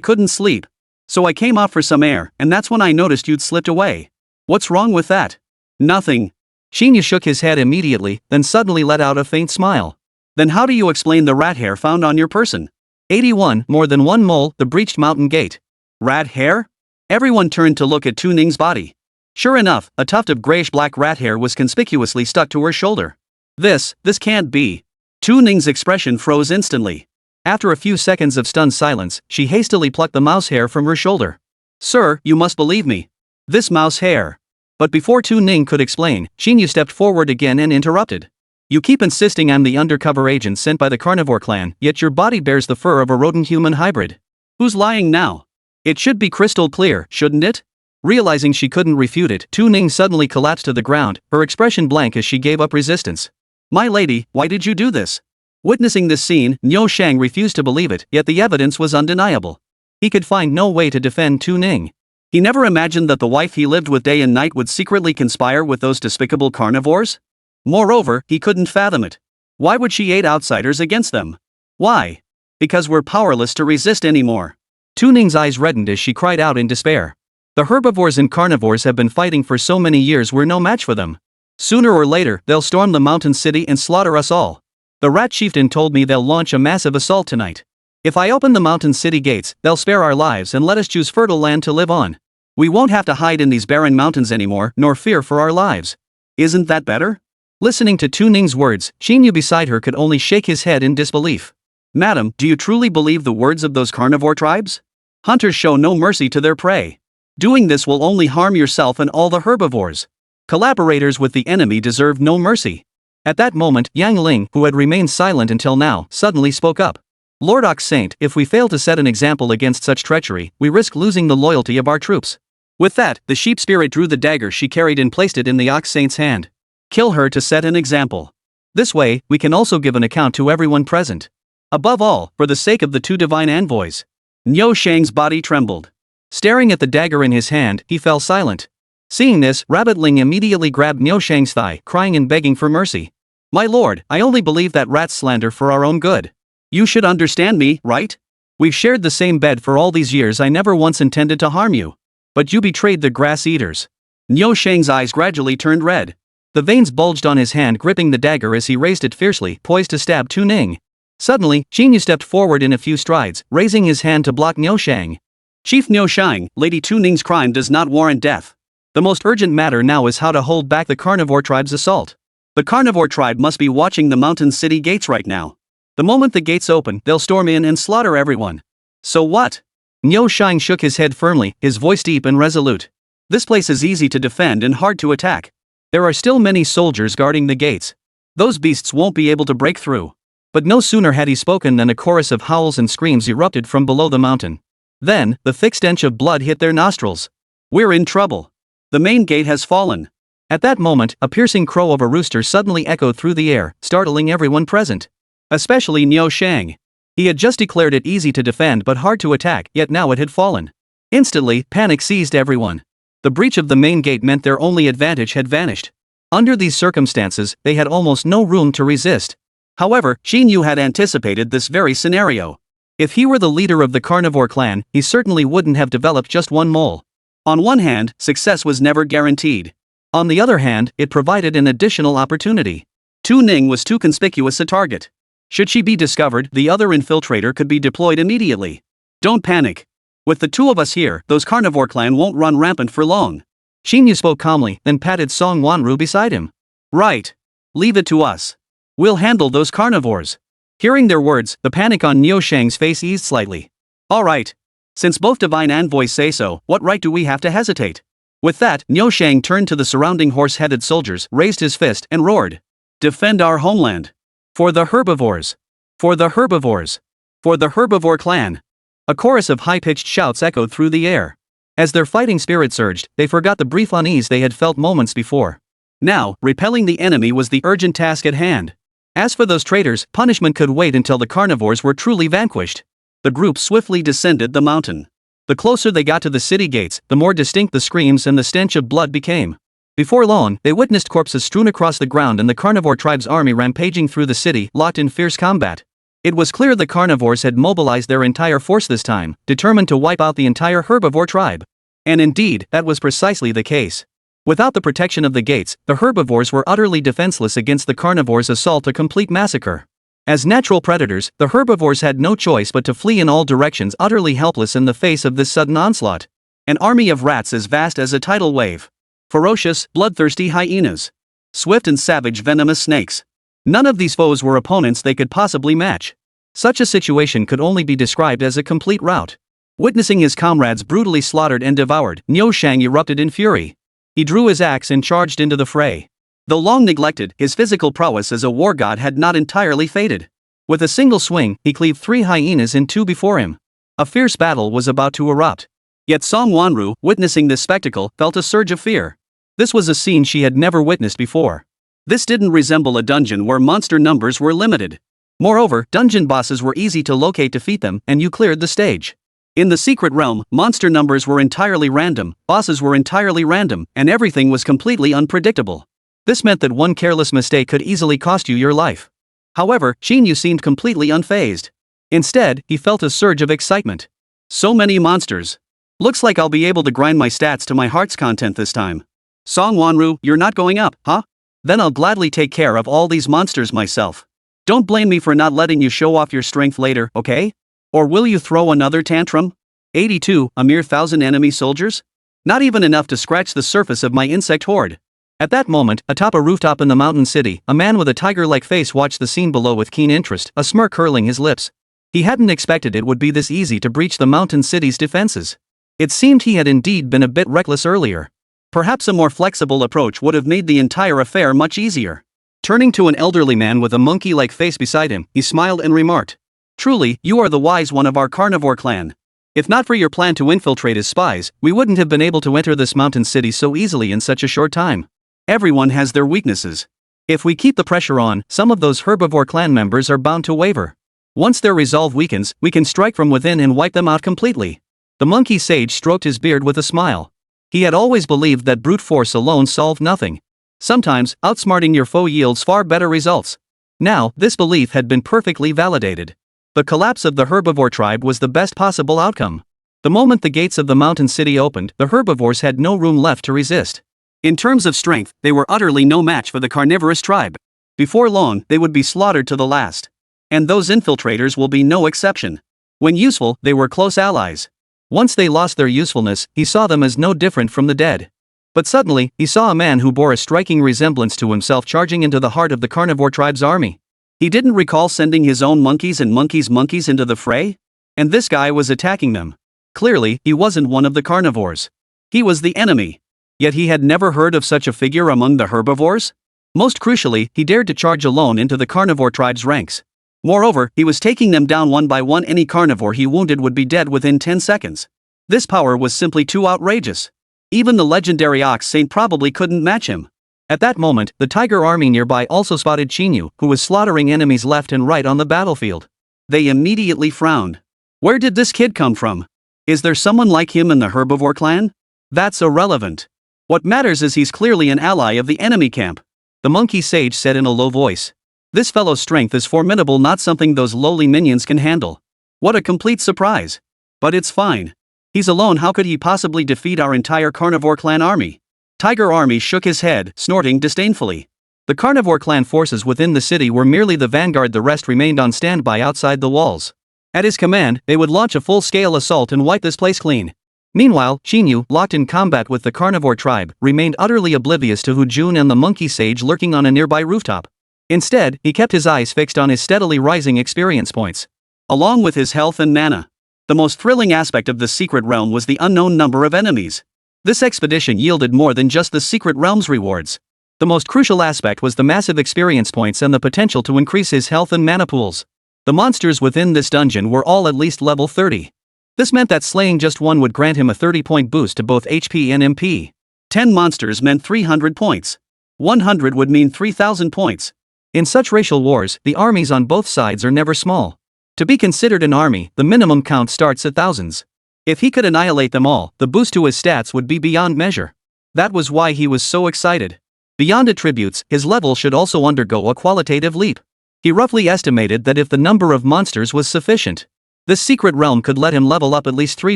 Speaker 1: couldn't sleep. So I came out for some air, and that's when I noticed you'd slipped away. What's wrong with that? Nothing. Qín Yǔ shook his head immediately, then suddenly let out a faint smile. Then how do you explain the rat hair found on your person? 81, more than one mole, the breached mountain gate. Rat hair? Everyone turned to look at Tu Ning's body. Sure enough, a tuft of grayish-black rat hair was conspicuously stuck to her shoulder. This can't be. Tu Ning's expression froze instantly. After a few seconds of stunned silence, she hastily plucked the mouse hair from her shoulder. Sir, you must believe me. This mouse hair. But before Tu Ning could explain, Qín Yǔ stepped forward again and interrupted. You keep insisting I'm the undercover agent sent by the carnivore clan, yet your body bears the fur of a rodent-human hybrid. Who's lying now? It should be crystal clear, shouldn't it? Realizing she couldn't refute it, Tu Ning suddenly collapsed to the ground, her expression blank as she gave up resistance. My lady, why did you do this? Witnessing this scene, Niu Shang refused to believe it, yet the evidence was undeniable. He could find no way to defend Tu Ning. He never imagined that the wife he lived with day and night would secretly conspire with those despicable carnivores. Moreover, he couldn't fathom it. Why would she aid outsiders against them? Why? Because we're powerless to resist anymore. Tu Ning's eyes reddened as she cried out in despair. The herbivores and carnivores have been fighting for so many years, we're no match for them. Sooner or later, they'll storm the mountain city and slaughter us all. The rat chieftain told me they'll launch a massive assault tonight. If I open the mountain city gates, they'll spare our lives and let us choose fertile land to live on. We won't have to hide in these barren mountains anymore, nor fear for our lives. Isn't that better? Listening to Tu Ning's words, Qín Yǔ beside her could only shake his head in disbelief. Madam, do you truly believe the words of those carnivore tribes? Hunters show no mercy to their prey. Doing this will only harm yourself and all the herbivores. Collaborators with the enemy deserve no mercy. At that moment, Yang Ling, who had remained silent until now, suddenly spoke up. Lord Ox Saint, if we fail to set an example against such treachery, we risk losing the loyalty of our troops. With that, the sheep spirit drew the dagger she carried and placed it in the Ox Saint's hand. Kill her to set an example. This way, we can also give an account to everyone present. Above all, for the sake of the two divine envoys. Niu Shang's body trembled. Staring at the dagger in his hand, he fell silent. Seeing this, Rabbit Ling immediately grabbed Niu Shang's thigh, crying and begging for mercy. My lord, I only believe that rat's slander for our own good. You should understand me, right? We've shared the same bed for all these years. I never once intended to harm you. But you betrayed the grass eaters. Niu Shang's eyes gradually turned red. The veins bulged on his hand, gripping the dagger as he raised it fiercely, poised to stab Tu Ning. Suddenly, Qín Yǔ stepped forward in a few strides, raising his hand to block Niu Shang. Chief Niu Shang, Lady Tu Ning's crime does not warrant death. The most urgent matter now is how to hold back the carnivore tribe's assault. The carnivore tribe must be watching the mountain city gates right now. The moment the gates open, they'll storm in and slaughter everyone. So what? Niu Shang shook his head firmly, his voice deep and resolute. This place is easy to defend and hard to attack. There are still many soldiers guarding the gates. Those beasts won't be able to break through. But no sooner had he spoken than a chorus of howls and screams erupted from below the mountain. Then, the thick stench of blood hit their nostrils. We're in trouble. The main gate has fallen. At that moment, a piercing crow of a rooster suddenly echoed through the air, startling everyone present. Especially Niu Shang. He had just declared it easy to defend but hard to attack, yet now it had fallen. Instantly, panic seized everyone. The breach of the main gate meant their only advantage had vanished. Under these circumstances, they had almost no room to resist. However, Qín Yǔ had anticipated this very scenario. If he were the leader of the carnivore clan, he certainly wouldn't have developed just one mole. On one hand, success was never guaranteed. On the other hand, it provided an additional opportunity. Tu Ning was too conspicuous a target. Should she be discovered, the other infiltrator could be deployed immediately. Don't panic. With the two of us here, those carnivore clan won't run rampant for long. Qín Yǔ spoke calmly, then patted Song Wanru beside him. Right. Leave it to us. We'll handle those carnivores. Hearing their words, the panic on Niu Shang's face eased slightly. Alright. Since both divine envoys say so, what right do we have to hesitate? With that, Niu Shang turned to the surrounding horse-headed soldiers, raised his fist, and roared. Defend our homeland. For the herbivores. For the herbivores. For the herbivore clan. A chorus of high-pitched shouts echoed through the air. As their fighting spirit surged, they forgot the brief unease they had felt moments before. Now, repelling the enemy was the urgent task at hand. As for those traitors, punishment could wait until the carnivores were truly vanquished. The group swiftly descended the mountain. The closer they got to the city gates, the more distinct the screams and the stench of blood became. Before long, they witnessed corpses strewn across the ground and the carnivore tribe's army rampaging through the city, locked in fierce combat. It was clear the carnivores had mobilized their entire force this time, determined to wipe out the entire herbivore tribe. And indeed, that was precisely the case. Without the protection of the gates, the herbivores were utterly defenseless against the carnivores' assault, a complete massacre. As natural predators, the herbivores had no choice but to flee in all directions, utterly helpless in the face of this sudden onslaught. An army of rats as vast as a tidal wave. Ferocious, bloodthirsty hyenas. Swift and savage venomous snakes. None of these foes were opponents they could possibly match. Such a situation could only be described as a complete rout. Witnessing his comrades brutally slaughtered and devoured, Niu Shang erupted in fury. He drew his axe and charged into the fray. Though long neglected, his physical prowess as a war god had not entirely faded. With a single swing, he cleaved 3 hyenas in 2 before him. A fierce battle was about to erupt. Yet Song Wanru, witnessing this spectacle, felt a surge of fear. This was a scene she had never witnessed before. This didn't resemble a dungeon where monster numbers were limited. Moreover, dungeon bosses were easy to locate, defeat them, and you cleared the stage. In the secret realm, monster numbers were entirely random, bosses were entirely random, and everything was completely unpredictable. This meant that one careless mistake could easily cost you your life. However, Qín Yǔ seemed completely unfazed. Instead, he felt a surge of excitement. So many monsters. Looks like I'll be able to grind my stats to my heart's content this time. Song Wanru, you're not going up, huh? Then I'll gladly take care of all these monsters myself. Don't blame me for not letting you show off your strength later, okay? Or will you throw another tantrum? 82, a mere 1,000 enemy soldiers? Not even enough to scratch the surface of my insect horde. At that moment, atop a rooftop in the mountain city, a man with a tiger-like face watched the scene below with keen interest, a smirk curling his lips. He hadn't expected it would be this easy to breach the mountain city's defenses. It seemed he had indeed been a bit reckless earlier. Perhaps a more flexible approach would have made the entire affair much easier. Turning to an elderly man with a monkey-like face beside him, he smiled and remarked, Truly, you are the wise one of our carnivore clan. If not for your plan to infiltrate as spies, we wouldn't have been able to enter this mountain city so easily in such a short time. Everyone has their weaknesses. If we keep the pressure on, some of those herbivore clan members are bound to waver. Once their resolve weakens, we can strike from within and wipe them out completely. The monkey sage stroked his beard with a smile. He had always believed that brute force alone solved nothing. Sometimes, outsmarting your foe yields far better results. Now, this belief had been perfectly validated. The collapse of the herbivore tribe was the best possible outcome. The moment the gates of the mountain city opened, the herbivores had no room left to resist. In terms of strength, they were utterly no match for the carnivorous tribe. Before long, they would be slaughtered to the last. And those infiltrators will be no exception. When useful, they were close allies. Once they lost their usefulness, he saw them as no different from the dead. But suddenly, he saw a man who bore a striking resemblance to himself charging into the heart of the carnivore tribe's army. He didn't recall sending his own monkeys and monkeys into the fray? And this guy was attacking them. Clearly, he wasn't one of the carnivores. He was the enemy. Yet he had never heard of such a figure among the herbivores? Most crucially, he dared to charge alone into the carnivore tribe's ranks. Moreover, he was taking them down one by one. Any carnivore he wounded would be dead within 10 seconds. This power was simply too outrageous. Even the legendary ox saint probably couldn't match him. At that moment, the tiger army nearby also spotted Qín Yǔ, who was slaughtering enemies left and right on the battlefield. They immediately frowned. Where did this kid come from? Is there someone like him in the herbivore clan? That's irrelevant. What matters is he's clearly an ally of the enemy camp. The monkey sage said in a low voice. This fellow's strength is formidable, not something those lowly minions can handle. What a complete surprise. But it's fine. He's alone, how could he possibly defeat our entire carnivore clan army? Tiger Army shook his head, snorting disdainfully. The carnivore clan forces within the city were merely the vanguard, the rest remained on standby outside the walls. At his command, they would launch a full-scale assault and wipe this place clean. Meanwhile, Qín Yǔ, locked in combat with the carnivore tribe, remained utterly oblivious to Hu Jun and the monkey sage lurking on a nearby rooftop. Instead, he kept his eyes fixed on his steadily rising experience points, along with his health and mana. The most thrilling aspect of the secret realm was the unknown number of enemies. This expedition yielded more than just the secret realm's rewards. The most crucial aspect was the massive experience points and the potential to increase his health and mana pools. The monsters within this dungeon were all at least level 30. This meant that slaying just one would grant him a 30-point boost to both HP and MP. 10 monsters meant 300 points. 100 would mean 3,000 points. In such racial wars, the armies on both sides are never small. To be considered an army, the minimum count starts at thousands. If he could annihilate them all, the boost to his stats would be beyond measure. That was why he was so excited. Beyond attributes, his level should also undergo a qualitative leap. He roughly estimated that if the number of monsters was sufficient, this secret realm could let him level up at least 3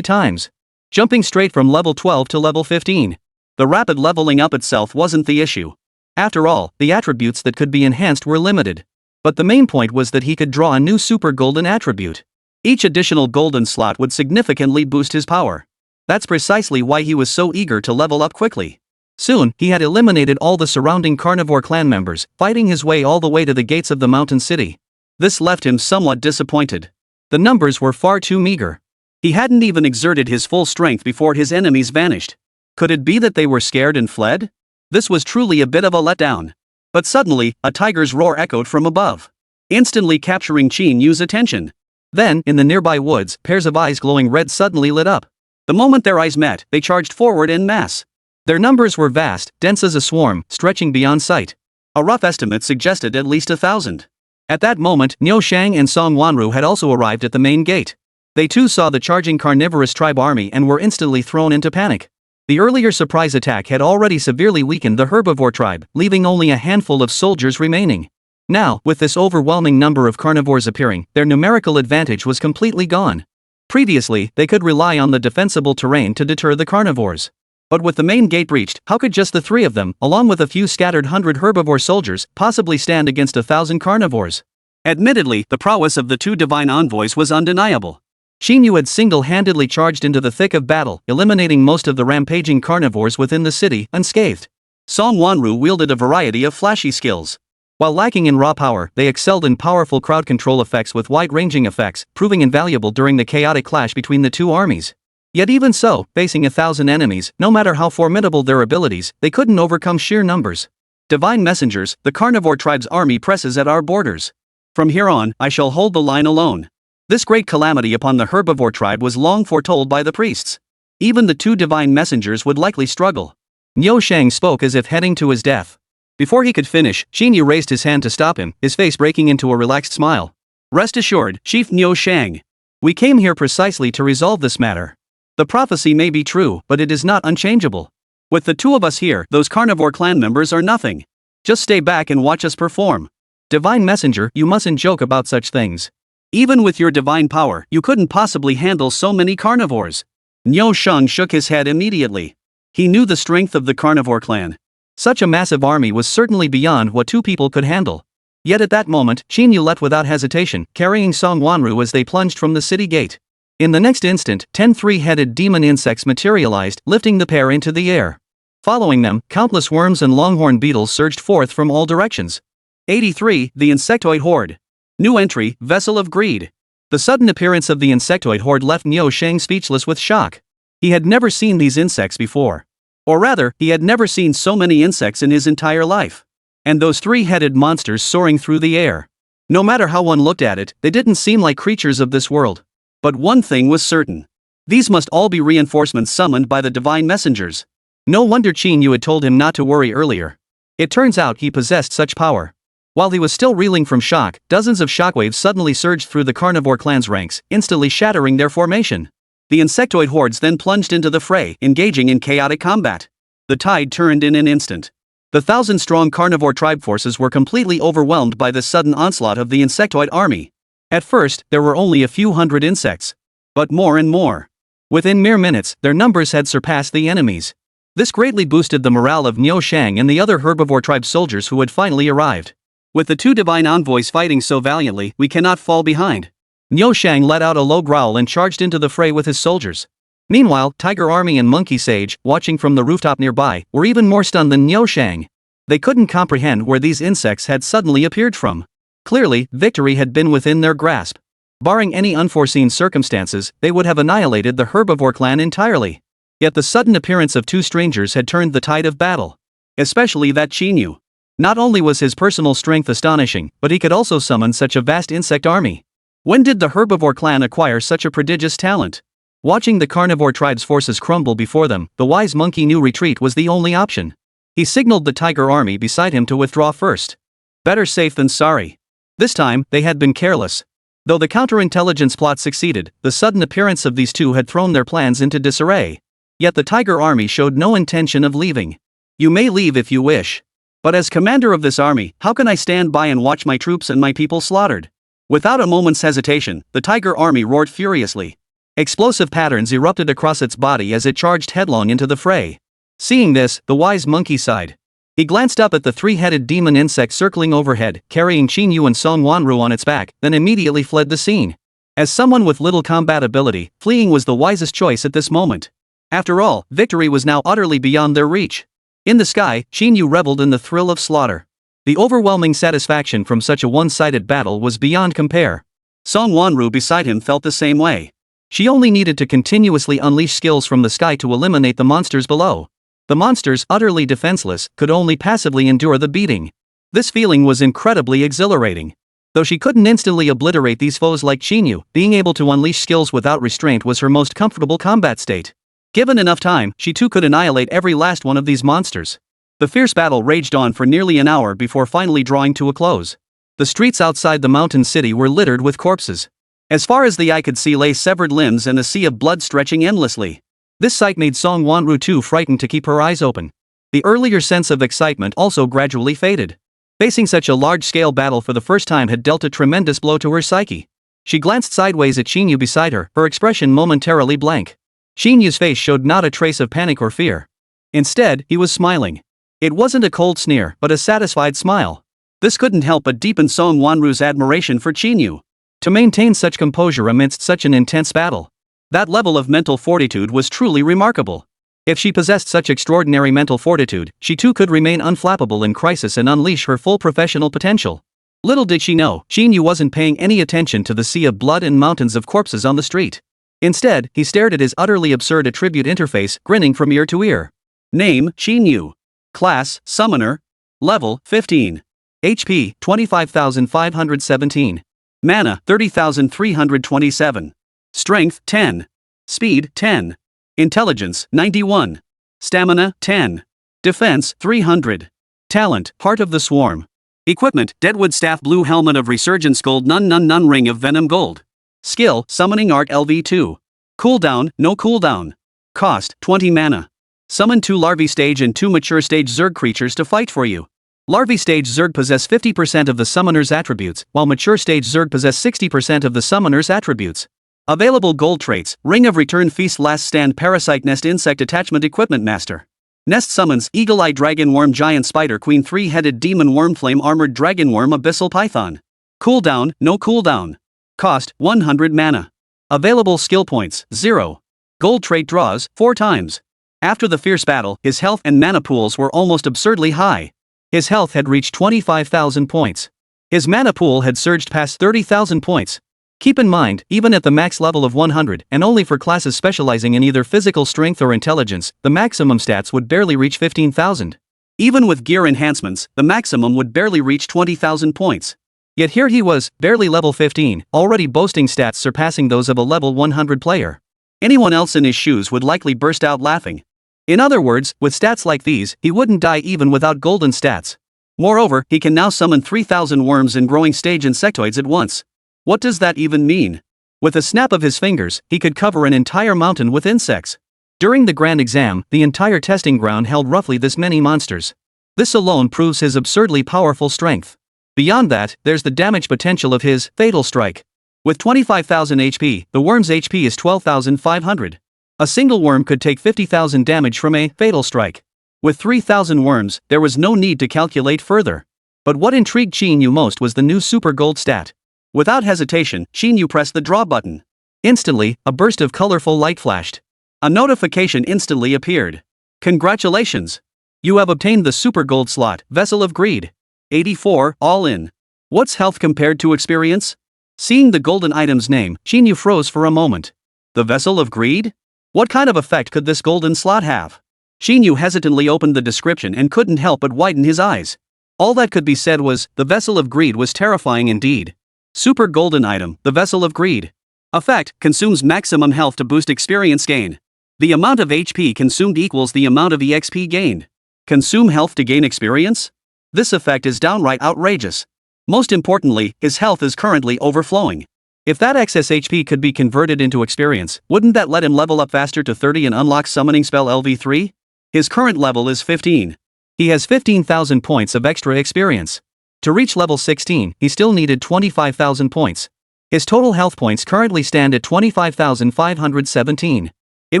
Speaker 1: times, jumping straight from level 12 to level 15. The rapid leveling up itself wasn't the issue. After all, the attributes that could be enhanced were limited. But the main point was that he could draw a new super golden attribute. Each additional golden slot would significantly boost his power. That's precisely why he was so eager to level up quickly. Soon, he had eliminated all the surrounding carnivore clan members, fighting his way all the way to the gates of the mountain city. This left him somewhat disappointed. The numbers were far too meager. He hadn't even exerted his full strength before his enemies vanished. Could it be that they were scared and fled? This was truly a bit of a letdown. But suddenly, a tiger's roar echoed from above, instantly capturing Qín Yú's attention. Then, in the nearby woods, pairs of eyes glowing red suddenly lit up. The moment their eyes met, they charged forward en masse. Their numbers were vast, dense as a swarm, stretching beyond sight. A rough estimate suggested at least 1,000. At that moment, Niu Shang and Song Wanru had also arrived at the main gate. They too saw the charging carnivorous tribe army and were instantly thrown into panic. The earlier surprise attack had already severely weakened the herbivore tribe, leaving only a handful of soldiers remaining. Now, with this overwhelming number of carnivores appearing, their numerical advantage was completely gone. Previously, they could rely on the defensible terrain to deter the carnivores. But with the main gate breached, how could just the 3 of them, along with a few scattered 100 herbivore soldiers, possibly stand against 1,000 carnivores? Admittedly, the prowess of the 2 divine envoys was undeniable. Qín Yǔ had single-handedly charged into the thick of battle, eliminating most of the rampaging carnivores within the city, unscathed. Song Wanru wielded a variety of flashy skills. While lacking in raw power, they excelled in powerful crowd control effects with wide-ranging effects, proving invaluable during the chaotic clash between the 2 armies. Yet even so, facing 1,000 enemies, no matter how formidable their abilities, they couldn't overcome sheer numbers. Divine messengers, the carnivore tribe's army presses at our borders. From here on, I shall hold the line alone. This great calamity upon the herbivore tribe was long foretold by the priests. Even the two divine messengers would likely struggle. Niu Shang spoke as if heading to his death. Before he could finish, Qín Yǔ raised his hand to stop him, his face breaking into a relaxed smile. Rest assured, Chief Niu Shang. We came here precisely to resolve this matter. The prophecy may be true, but it is not unchangeable. With the two of us here, those carnivore clan members are nothing. Just stay back and watch us perform. Divine Messenger, you mustn't joke about such things. Even with your divine power, you couldn't possibly handle so many carnivores. Niu Shang shook his head immediately. He knew the strength of the carnivore clan. Such a massive army was certainly beyond what two people could handle. Yet at that moment, Qín Yǔ leapt without hesitation, carrying Song Wanru as they plunged from the city gate. In the next instant, 10 three-headed demon insects materialized, lifting the pair into the air. Following them, countless worms and longhorn beetles surged forth from all directions. 83. The Insectoid Horde. New entry, Vessel of Greed. The sudden appearance of the insectoid horde left Niu Shang speechless with shock. He had never seen these insects before. Or rather, he had never seen so many insects in his entire life. And those three-headed monsters soaring through the air. No matter how one looked at it, they didn't seem like creatures of this world. But one thing was certain. These must all be reinforcements summoned by the divine messengers. No wonder Qín Yǔ had told him not to worry earlier. It turns out he possessed such power. While he was still reeling from shock, dozens of shockwaves suddenly surged through the carnivore clan's ranks, instantly shattering their formation. The insectoid hordes then plunged into the fray, engaging in chaotic combat. The tide turned in an instant. The 1,000-strong carnivore tribe forces were completely overwhelmed by the sudden onslaught of the insectoid army. At first, there were only a few hundred insects. But more and more. Within mere minutes, their numbers had surpassed the enemies. This greatly boosted the morale of Niu Shang and the other herbivore tribe soldiers who had finally arrived. With the two divine envoys fighting so valiantly, we cannot fall behind. Niu Shang let out a low growl and charged into the fray with his soldiers. Meanwhile, Tiger Army and Monkey Sage, watching from the rooftop nearby, were even more stunned than Niu Shang. They couldn't comprehend where these insects had suddenly appeared from. Clearly, victory had been within their grasp. Barring any unforeseen circumstances, they would have annihilated the herbivore clan entirely. Yet the sudden appearance of two strangers had turned the tide of battle. Especially that Qín Yǔ. Not only was his personal strength astonishing, but he could also summon such a vast insect army. When did the herbivore clan acquire such a prodigious talent? Watching the carnivore tribe's forces crumble before them, the wise monkey knew retreat was the only option. He signaled the tiger army beside him to withdraw first. Better safe than sorry. This time, they had been careless. Though the counterintelligence plot succeeded, the sudden appearance of these two had thrown their plans into disarray. Yet the tiger army showed no intention of leaving. You may leave if you wish. But as commander of this army, how can I stand by and watch my troops and my people slaughtered? Without a moment's hesitation, the tiger army roared furiously. Explosive patterns erupted across its body as it charged headlong into the fray. Seeing this, the wise monkey sighed. He glanced up at the three-headed demon insect circling overhead, carrying Qín Yǔ and Song Wanru on its back, then immediately fled the scene. As someone with little combat ability, fleeing was the wisest choice at this moment. After all, victory was now utterly beyond their reach. In the sky, Qín Yǔ reveled in the thrill of slaughter. The overwhelming satisfaction from such a one-sided battle was beyond compare. Song Wanru beside him felt the same way. She only needed to continuously unleash skills from the sky to eliminate the monsters below. The monsters, utterly defenseless, could only passively endure the beating. This feeling was incredibly exhilarating. Though she couldn't instantly obliterate these foes like Qín Yǔ, being able to unleash skills without restraint was her most comfortable combat state. Given enough time, she too could annihilate every last one of these monsters. The fierce battle raged on for nearly an hour before finally drawing to a close. The streets outside the mountain city were littered with corpses. As far as the eye could see lay severed limbs and a sea of blood stretching endlessly. This sight made Song Wanru too frightened to keep her eyes open. The earlier sense of excitement also gradually faded. Facing such a large-scale battle for the first time had dealt a tremendous blow to her psyche. She glanced sideways at Qín Yǔ beside her, her expression momentarily blank. Qín Yǔ's face showed not a trace of panic or fear. Instead, he was smiling. It wasn't a cold sneer, but a satisfied smile. This couldn't help but deepen Song Wanru's admiration for Qín Yǔ. To maintain such composure amidst such an intense battle. That level of mental fortitude was truly remarkable. If she possessed such extraordinary mental fortitude, she too could remain unflappable in crisis and unleash her full professional potential. Little did she know, Qín Yǔ wasn't paying any attention to the sea of blood and mountains of corpses on the street. Instead, he stared at his utterly absurd attribute interface, grinning from ear to ear. Name, Qín Yǔ. Class, Summoner. Level, 15. HP, 25,517. Mana 30,327. Strength 10. Speed 10. Intelligence 91. Stamina 10. Defense 300. Talent Heart of the Swarm. Equipment Deadwood Staff Blue Helmet of Resurgence Gold Nun Ring of Venom Gold. Skill Summoning Art LV2. Cooldown No cooldown. Cost 20 mana. Summon 2 larvae stage and 2 mature stage Zerg creatures to fight for you. Larvae stage Zerg possess 50% of the summoner's attributes, while mature stage Zerg possess 60% of the summoner's attributes. Available gold traits: Ring of Return, Feast, Last Stand, Parasite Nest, Insect Attachment, Equipment Master. Nest summons Eagle-Eye Dragon Worm, Giant Spider Queen, 3-headed Demon Worm, Flame Armored Dragon Worm, Abyssal Python. Cooldown No cooldown. Cost 100 mana. Available skill points 0. Gold trait draws 4 times. After the fierce battle, his health and mana pools were almost absurdly high. His health had reached 25,000 points. His mana pool had surged past 30,000 points. Keep in mind, even at the max level of 100, and only for classes specializing in either physical strength or intelligence, the maximum stats would barely reach 15,000. Even with gear enhancements, the maximum would barely reach 20,000 points. Yet here he was, barely level 15, already boasting stats surpassing those of a level 100 player. Anyone else in his shoes would likely burst out laughing. In other words, with stats like these, he wouldn't die even without golden stats. Moreover, he can now summon 3,000 worms and growing stage insectoids at once. What does that even mean? With a snap of his fingers, he could cover an entire mountain with insects. During the grand exam, the entire testing ground held roughly this many monsters. This alone proves his absurdly powerful strength. Beyond that, there's the damage potential of his Fatal Strike. With 25,000 HP, the worm's HP is 12,500. A single worm could take 50,000 damage from a Fatal Strike. With 3,000 worms, there was no need to calculate further. But what intrigued Qín Yǔ most was the new super gold stat. Without hesitation, Qín Yǔ pressed the draw button. Instantly, a burst of colorful light flashed. A notification instantly appeared. Congratulations! You have obtained the super gold slot, Vessel of Greed. 84, all in. What's health compared to experience? Seeing the golden item's name, Qín Yǔ froze for a moment. The Vessel of Greed? What kind of effect could this golden slot have? Qín Yǔ hesitantly opened the description and couldn't help but widen his eyes. All that could be said was, the Vessel of Greed was terrifying indeed. Super golden item, the Vessel of Greed. Effect, consumes maximum health to boost experience gain. The amount of HP consumed equals the amount of EXP gained. Consume health to gain experience? This effect is downright outrageous. Most importantly, his health is currently overflowing. If that excess HP could be converted into experience, wouldn't that let him level up faster to 30 and unlock summoning spell LV3? His current level is 15. He has 15,000 points of extra experience. To reach level 16, he still needed 25,000 points. His total health points currently stand at 25,517. It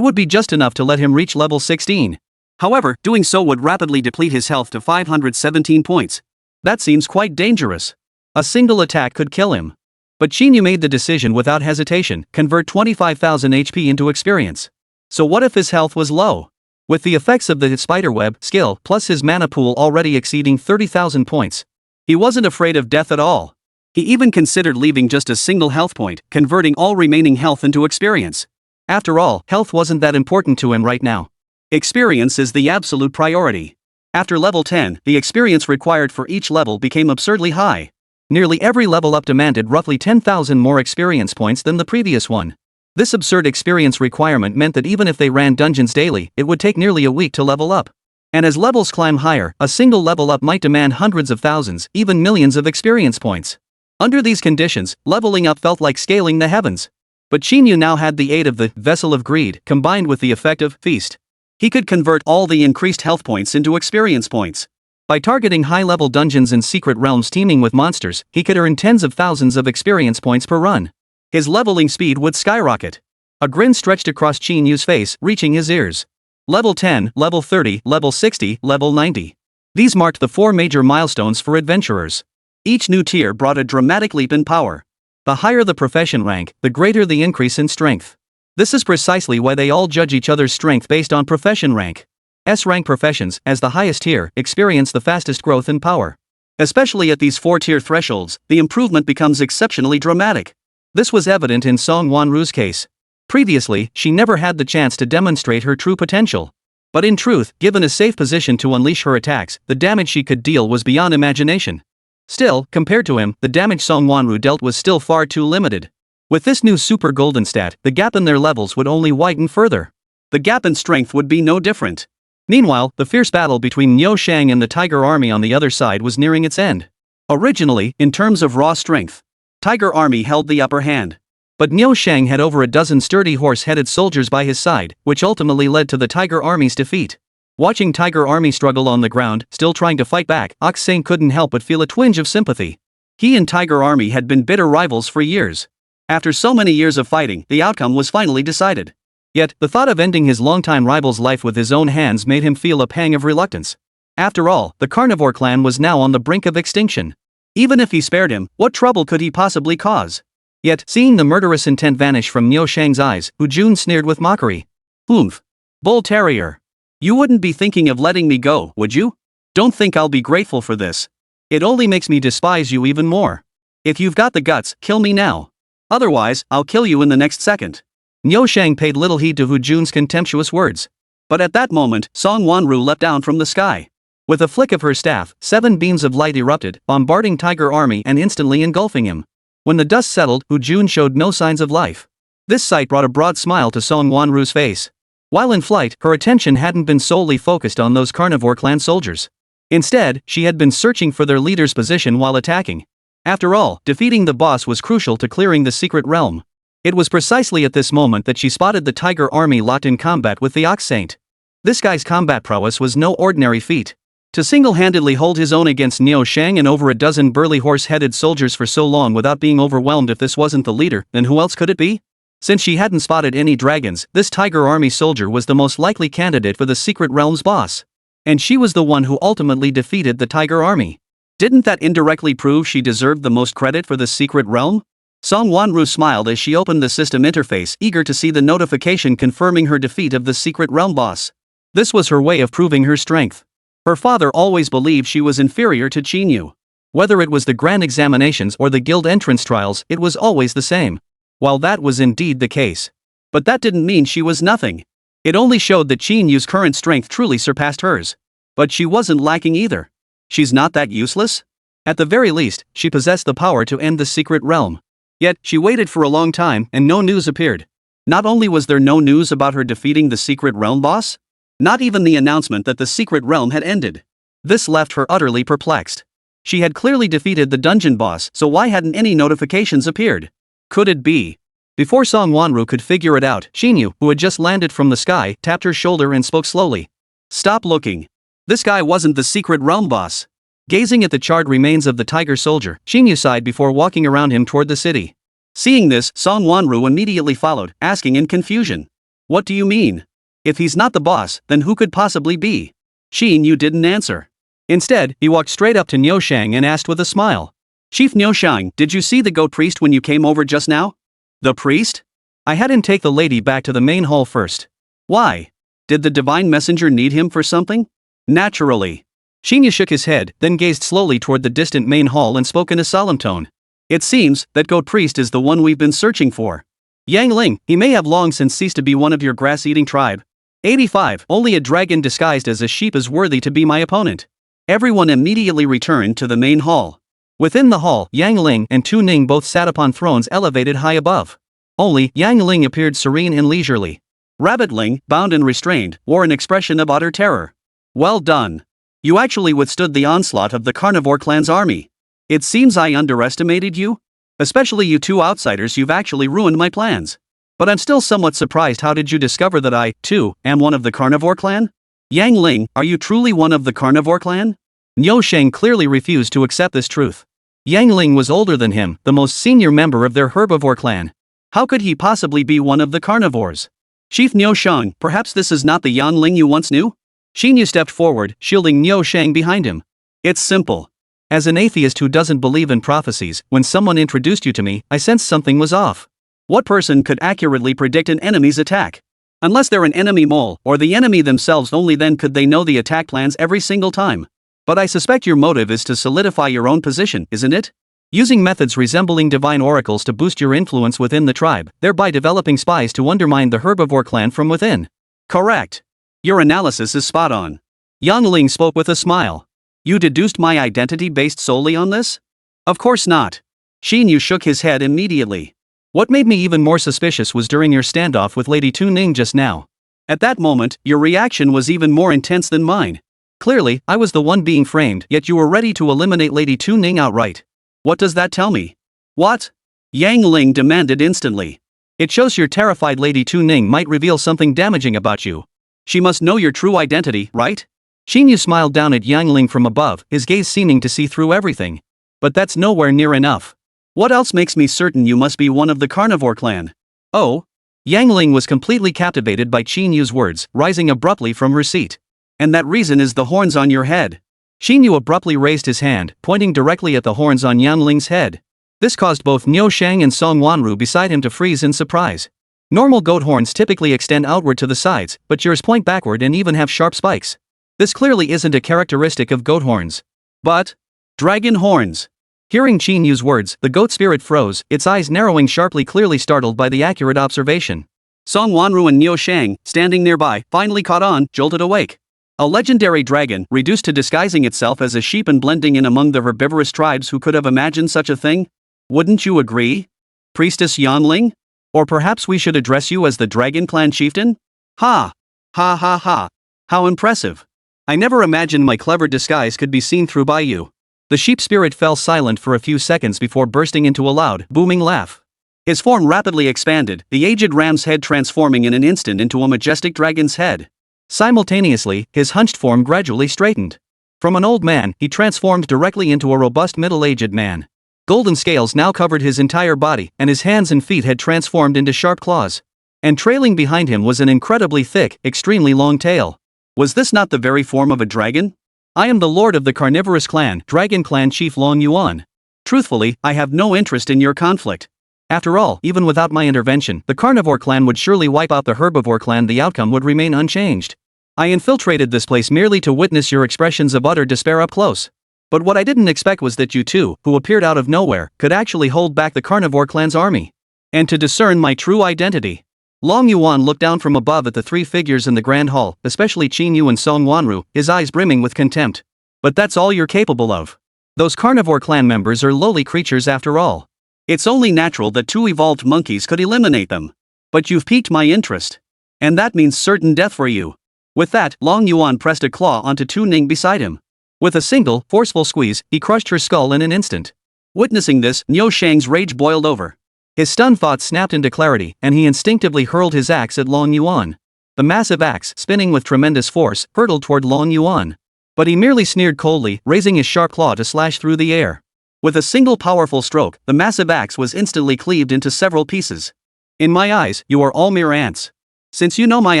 Speaker 1: would be just enough to let him reach level 16. However, doing so would rapidly deplete his health to 517 points. That seems quite dangerous. A single attack could kill him. But Qín Yǔ made the decision without hesitation, convert 25,000 HP into experience. So what if his health was low? With the effects of the Spiderweb skill plus his mana pool already exceeding 30,000 points, he wasn't afraid of death at all. He even considered leaving just a single health point, converting all remaining health into experience. After all, health wasn't that important to him right now. Experience is the absolute priority. After level 10, the experience required for each level became absurdly high. Nearly every level up demanded roughly 10,000 more experience points than the previous one. This absurd experience requirement meant that even if they ran dungeons daily, it would take nearly a week to level up. And as levels climb higher, a single level up might demand hundreds of thousands, even millions of experience points. Under these conditions, leveling up felt like scaling the heavens. But Qín Yǔ now had the aid of the Vessel of Greed, combined with the effect of Feast. He could convert all the increased health points into experience points. By targeting high-level dungeons and secret realms teeming with monsters, he could earn tens of thousands of experience points per run. His leveling speed would skyrocket. A grin stretched across Qín Yu's face, reaching his ears. Level 10, Level 30, Level 60, Level 90. These marked the 4 major milestones for adventurers. Each new tier brought a dramatic leap in power. The higher the profession rank, the greater the increase in strength. This is precisely why they all judge each other's strength based on profession rank. S-rank professions, as the highest tier, experience the fastest growth in power. Especially at these 4-tier thresholds, the improvement becomes exceptionally dramatic. This was evident in Song Wanru's case. Previously, she never had the chance to demonstrate her true potential. But in truth, given a safe position to unleash her attacks, the damage she could deal was beyond imagination. Still, compared to him, the damage Song Wanru dealt was still far too limited. With this new super golden stat, the gap in their levels would only widen further. The gap in strength would be no different. Meanwhile, the fierce battle between Niu Shang and the Tiger Army on the other side was nearing its end. Originally, in terms of raw strength, Tiger Army held the upper hand. But Niu Shang had over a dozen sturdy horse-headed soldiers by his side, which ultimately led to the Tiger Army's defeat. Watching Tiger Army struggle on the ground, still trying to fight back, Oxane couldn't help but feel a twinge of sympathy. He and Tiger Army had been bitter rivals for years. After so many years of fighting, the outcome was finally decided. Yet, the thought of ending his longtime rival's life with his own hands made him feel a pang of reluctance. After all, the carnivore clan was now on the brink of extinction. Even if he spared him, what trouble could he possibly cause? Yet, seeing the murderous intent vanish from Niu Shang's eyes, Hu Jun sneered with mockery. "Oomph. Bull terrier. You wouldn't be thinking of letting me go, would you? Don't think I'll be grateful for this. It only makes me despise you even more. If you've got the guts, kill me now. Otherwise, I'll kill you in the next second." Niu Shang paid little heed to Hu Jun's contemptuous words. But at that moment, Song Wanru leapt down from the sky. With a flick of her staff, 7 beams of light erupted, bombarding Tiger Army and instantly engulfing him. When the dust settled, Hu Jun showed no signs of life. This sight brought a broad smile to Song Wanru's face. While in flight, her attention hadn't been solely focused on those carnivore clan soldiers. Instead, she had been searching for their leader's position while attacking. After all, defeating the boss was crucial to clearing the secret realm. It was precisely at this moment that she spotted the Tiger Army locked in combat with the Ox Saint. This guy's combat prowess was no ordinary feat. To single-handedly hold his own against Niu Shang and over a dozen burly horse-headed soldiers for so long without being overwhelmed, if this wasn't the leader, then who else could it be? Since she hadn't spotted any dragons, this Tiger Army soldier was the most likely candidate for the Secret Realm's boss. And she was the one who ultimately defeated the Tiger Army. Didn't that indirectly prove she deserved the most credit for the Secret Realm? Song Wanru smiled as she opened the system interface, eager to see the notification confirming her defeat of the Secret Realm boss. This was her way of proving her strength. Her father always believed she was inferior to Qín Yǔ. Whether it was the grand examinations or the guild entrance trials, it was always the same. While that was indeed the case. But that didn't mean she was nothing. It only showed that Qín Yǔ's current strength truly surpassed hers. But she wasn't lacking either. She's not that useless? At the very least, she possessed the power to end the Secret Realm. Yet, she waited for a long time and no news appeared. Not only was there no news about her defeating the Secret Realm boss, not even the announcement that the Secret Realm had ended. This left her utterly perplexed. She had clearly defeated the dungeon boss, so why hadn't any notifications appeared? Could it be? Before Song Wanru could figure it out, Qín Yǔ, who had just landed from the sky, tapped her shoulder and spoke slowly. "Stop looking. This guy wasn't the Secret Realm boss." Gazing at the charred remains of the tiger soldier, Qín Yǔ sighed before walking around him toward the city. Seeing this, Song Wanru immediately followed, asking in confusion. "What do you mean? If he's not the boss, then who could possibly be?" Qín Yǔ didn't answer. Instead, he walked straight up to Niu Shang and asked with a smile. "Chief Niu Shang, did you see the goat priest when you came over just now?" "The priest? I had him take the lady back to the main hall first." "Why? Did the divine messenger need him for something?" "Naturally." Qín Yǔ shook his head, then gazed slowly toward the distant main hall and spoke in a solemn tone. "It seems that goat priest is the one we've been searching for. Yang Ling, he may have long since ceased to be one of your grass-eating tribe. 85. Only a dragon disguised as a sheep is worthy to be my opponent." Everyone immediately returned to the main hall. Within the hall, Yang Ling and Tu Ning both sat upon thrones elevated high above. Only, Yang Ling appeared serene and leisurely. Rabbit Ling, bound and restrained, wore an expression of utter terror. "Well done. You actually withstood the onslaught of the carnivore clan's army. It seems I underestimated you. Especially you two outsiders, you've actually ruined my plans. But I'm still somewhat surprised. How did you discover that I, too, am one of the carnivore clan? Yang Ling, are you truly one of the carnivore clan?" Niu Shang clearly refused to accept this truth. Yang Ling was older than him, the most senior member of their herbivore clan. How could he possibly be one of the carnivores? "Chief Niu Shang, perhaps this is not the Yang Ling you once knew?" Qín Yǔ stepped forward, shielding Niu Shang behind him. "It's simple. As an atheist who doesn't believe in prophecies, when someone introduced you to me, I sensed something was off. What person could accurately predict an enemy's attack? Unless they're an enemy mole, or the enemy themselves, only then could they know the attack plans every single time. But I suspect your motive is to solidify your own position, isn't it? Using methods resembling divine oracles to boost your influence within the tribe, thereby developing spies to undermine the herbivore clan from within." "Correct. Your analysis is spot on." Yang Ling spoke with a smile. You deduced my identity based solely on this? Of course not. Qín Yǔ shook his head immediately. What made me even more suspicious was during your standoff with Lady Tu Ning just now. At that moment, your reaction was even more intense than mine. Clearly, I was the one being framed, yet you were ready to eliminate Lady Tu Ning outright. What does that tell me? What? Yang Ling demanded instantly. It shows you're terrified Lady Tu Ning might reveal something damaging about you. She must know your true identity, right? Qín Yǔ smiled down at Yang Ling from above, his gaze seeming to see through everything. But that's nowhere near enough. What else makes me certain you must be one of the carnivore clan? Oh? Yang Ling was completely captivated by Qín Yǔ's words, rising abruptly from her seat. And that reason is the horns on your head. Qín Yǔ abruptly raised his hand, pointing directly at the horns on Yang Ling's head. This caused both Niu Shang and Song Wanru beside him to freeze in surprise. Normal goat horns typically extend outward to the sides, but yours point backward and even have sharp spikes. This clearly isn't a characteristic of goat horns. But dragon horns. Hearing Qín Yǔ's words, the goat spirit froze, its eyes narrowing sharply, clearly startled by the accurate observation. Song Wanru and Niu Shang, standing nearby, finally caught on, jolted awake. A legendary dragon, reduced to disguising itself as a sheep and blending in among the herbivorous tribes, who could have imagined such a thing? Wouldn't you agree? Priestess Yanling? Or perhaps we should address you as the Dragon Clan chieftain? Ha! Ha ha ha! How impressive! I never imagined my clever disguise could be seen through by you. The sheep spirit fell silent for a few seconds before bursting into a loud, booming laugh. His form rapidly expanded, the aged ram's head transforming in an instant into a majestic dragon's head. Simultaneously, his hunched form gradually straightened. From an old man, he transformed directly into a robust middle-aged man. Golden scales now covered his entire body, and his hands and feet had transformed into sharp claws. And trailing behind him was an incredibly thick, extremely long tail. Was this not the very form of a dragon? I am the lord of the carnivorous clan, Dragon Clan Chief Long Yuan. Truthfully, I have no interest in your conflict. After all, even without my intervention, the carnivore clan would surely wipe out the herbivore clan. The outcome would remain unchanged. I infiltrated this place merely to witness your expressions of utter despair up close. But what I didn't expect was that you two, who appeared out of nowhere, could actually hold back the carnivore clan's army. And to discern my true identity. Long Yuan looked down from above at the three figures in the grand hall, especially Qín Yǔ and Song Wanru, his eyes brimming with contempt. But that's all you're capable of. Those carnivore clan members are lowly creatures after all. It's only natural that two evolved monkeys could eliminate them. But you've piqued my interest. And that means certain death for you. With that, Long Yuan pressed a claw onto Tu Ning beside him. With a single, forceful squeeze, he crushed her skull in an instant. Witnessing this, Niu Shang's rage boiled over. His stunned thoughts snapped into clarity, and he instinctively hurled his axe at Long Yuan. The massive axe, spinning with tremendous force, hurtled toward Long Yuan. But he merely sneered coldly, raising his sharp claw to slash through the air. With a single powerful stroke, the massive axe was instantly cleaved into several pieces. In my eyes, you are all mere ants. Since you know my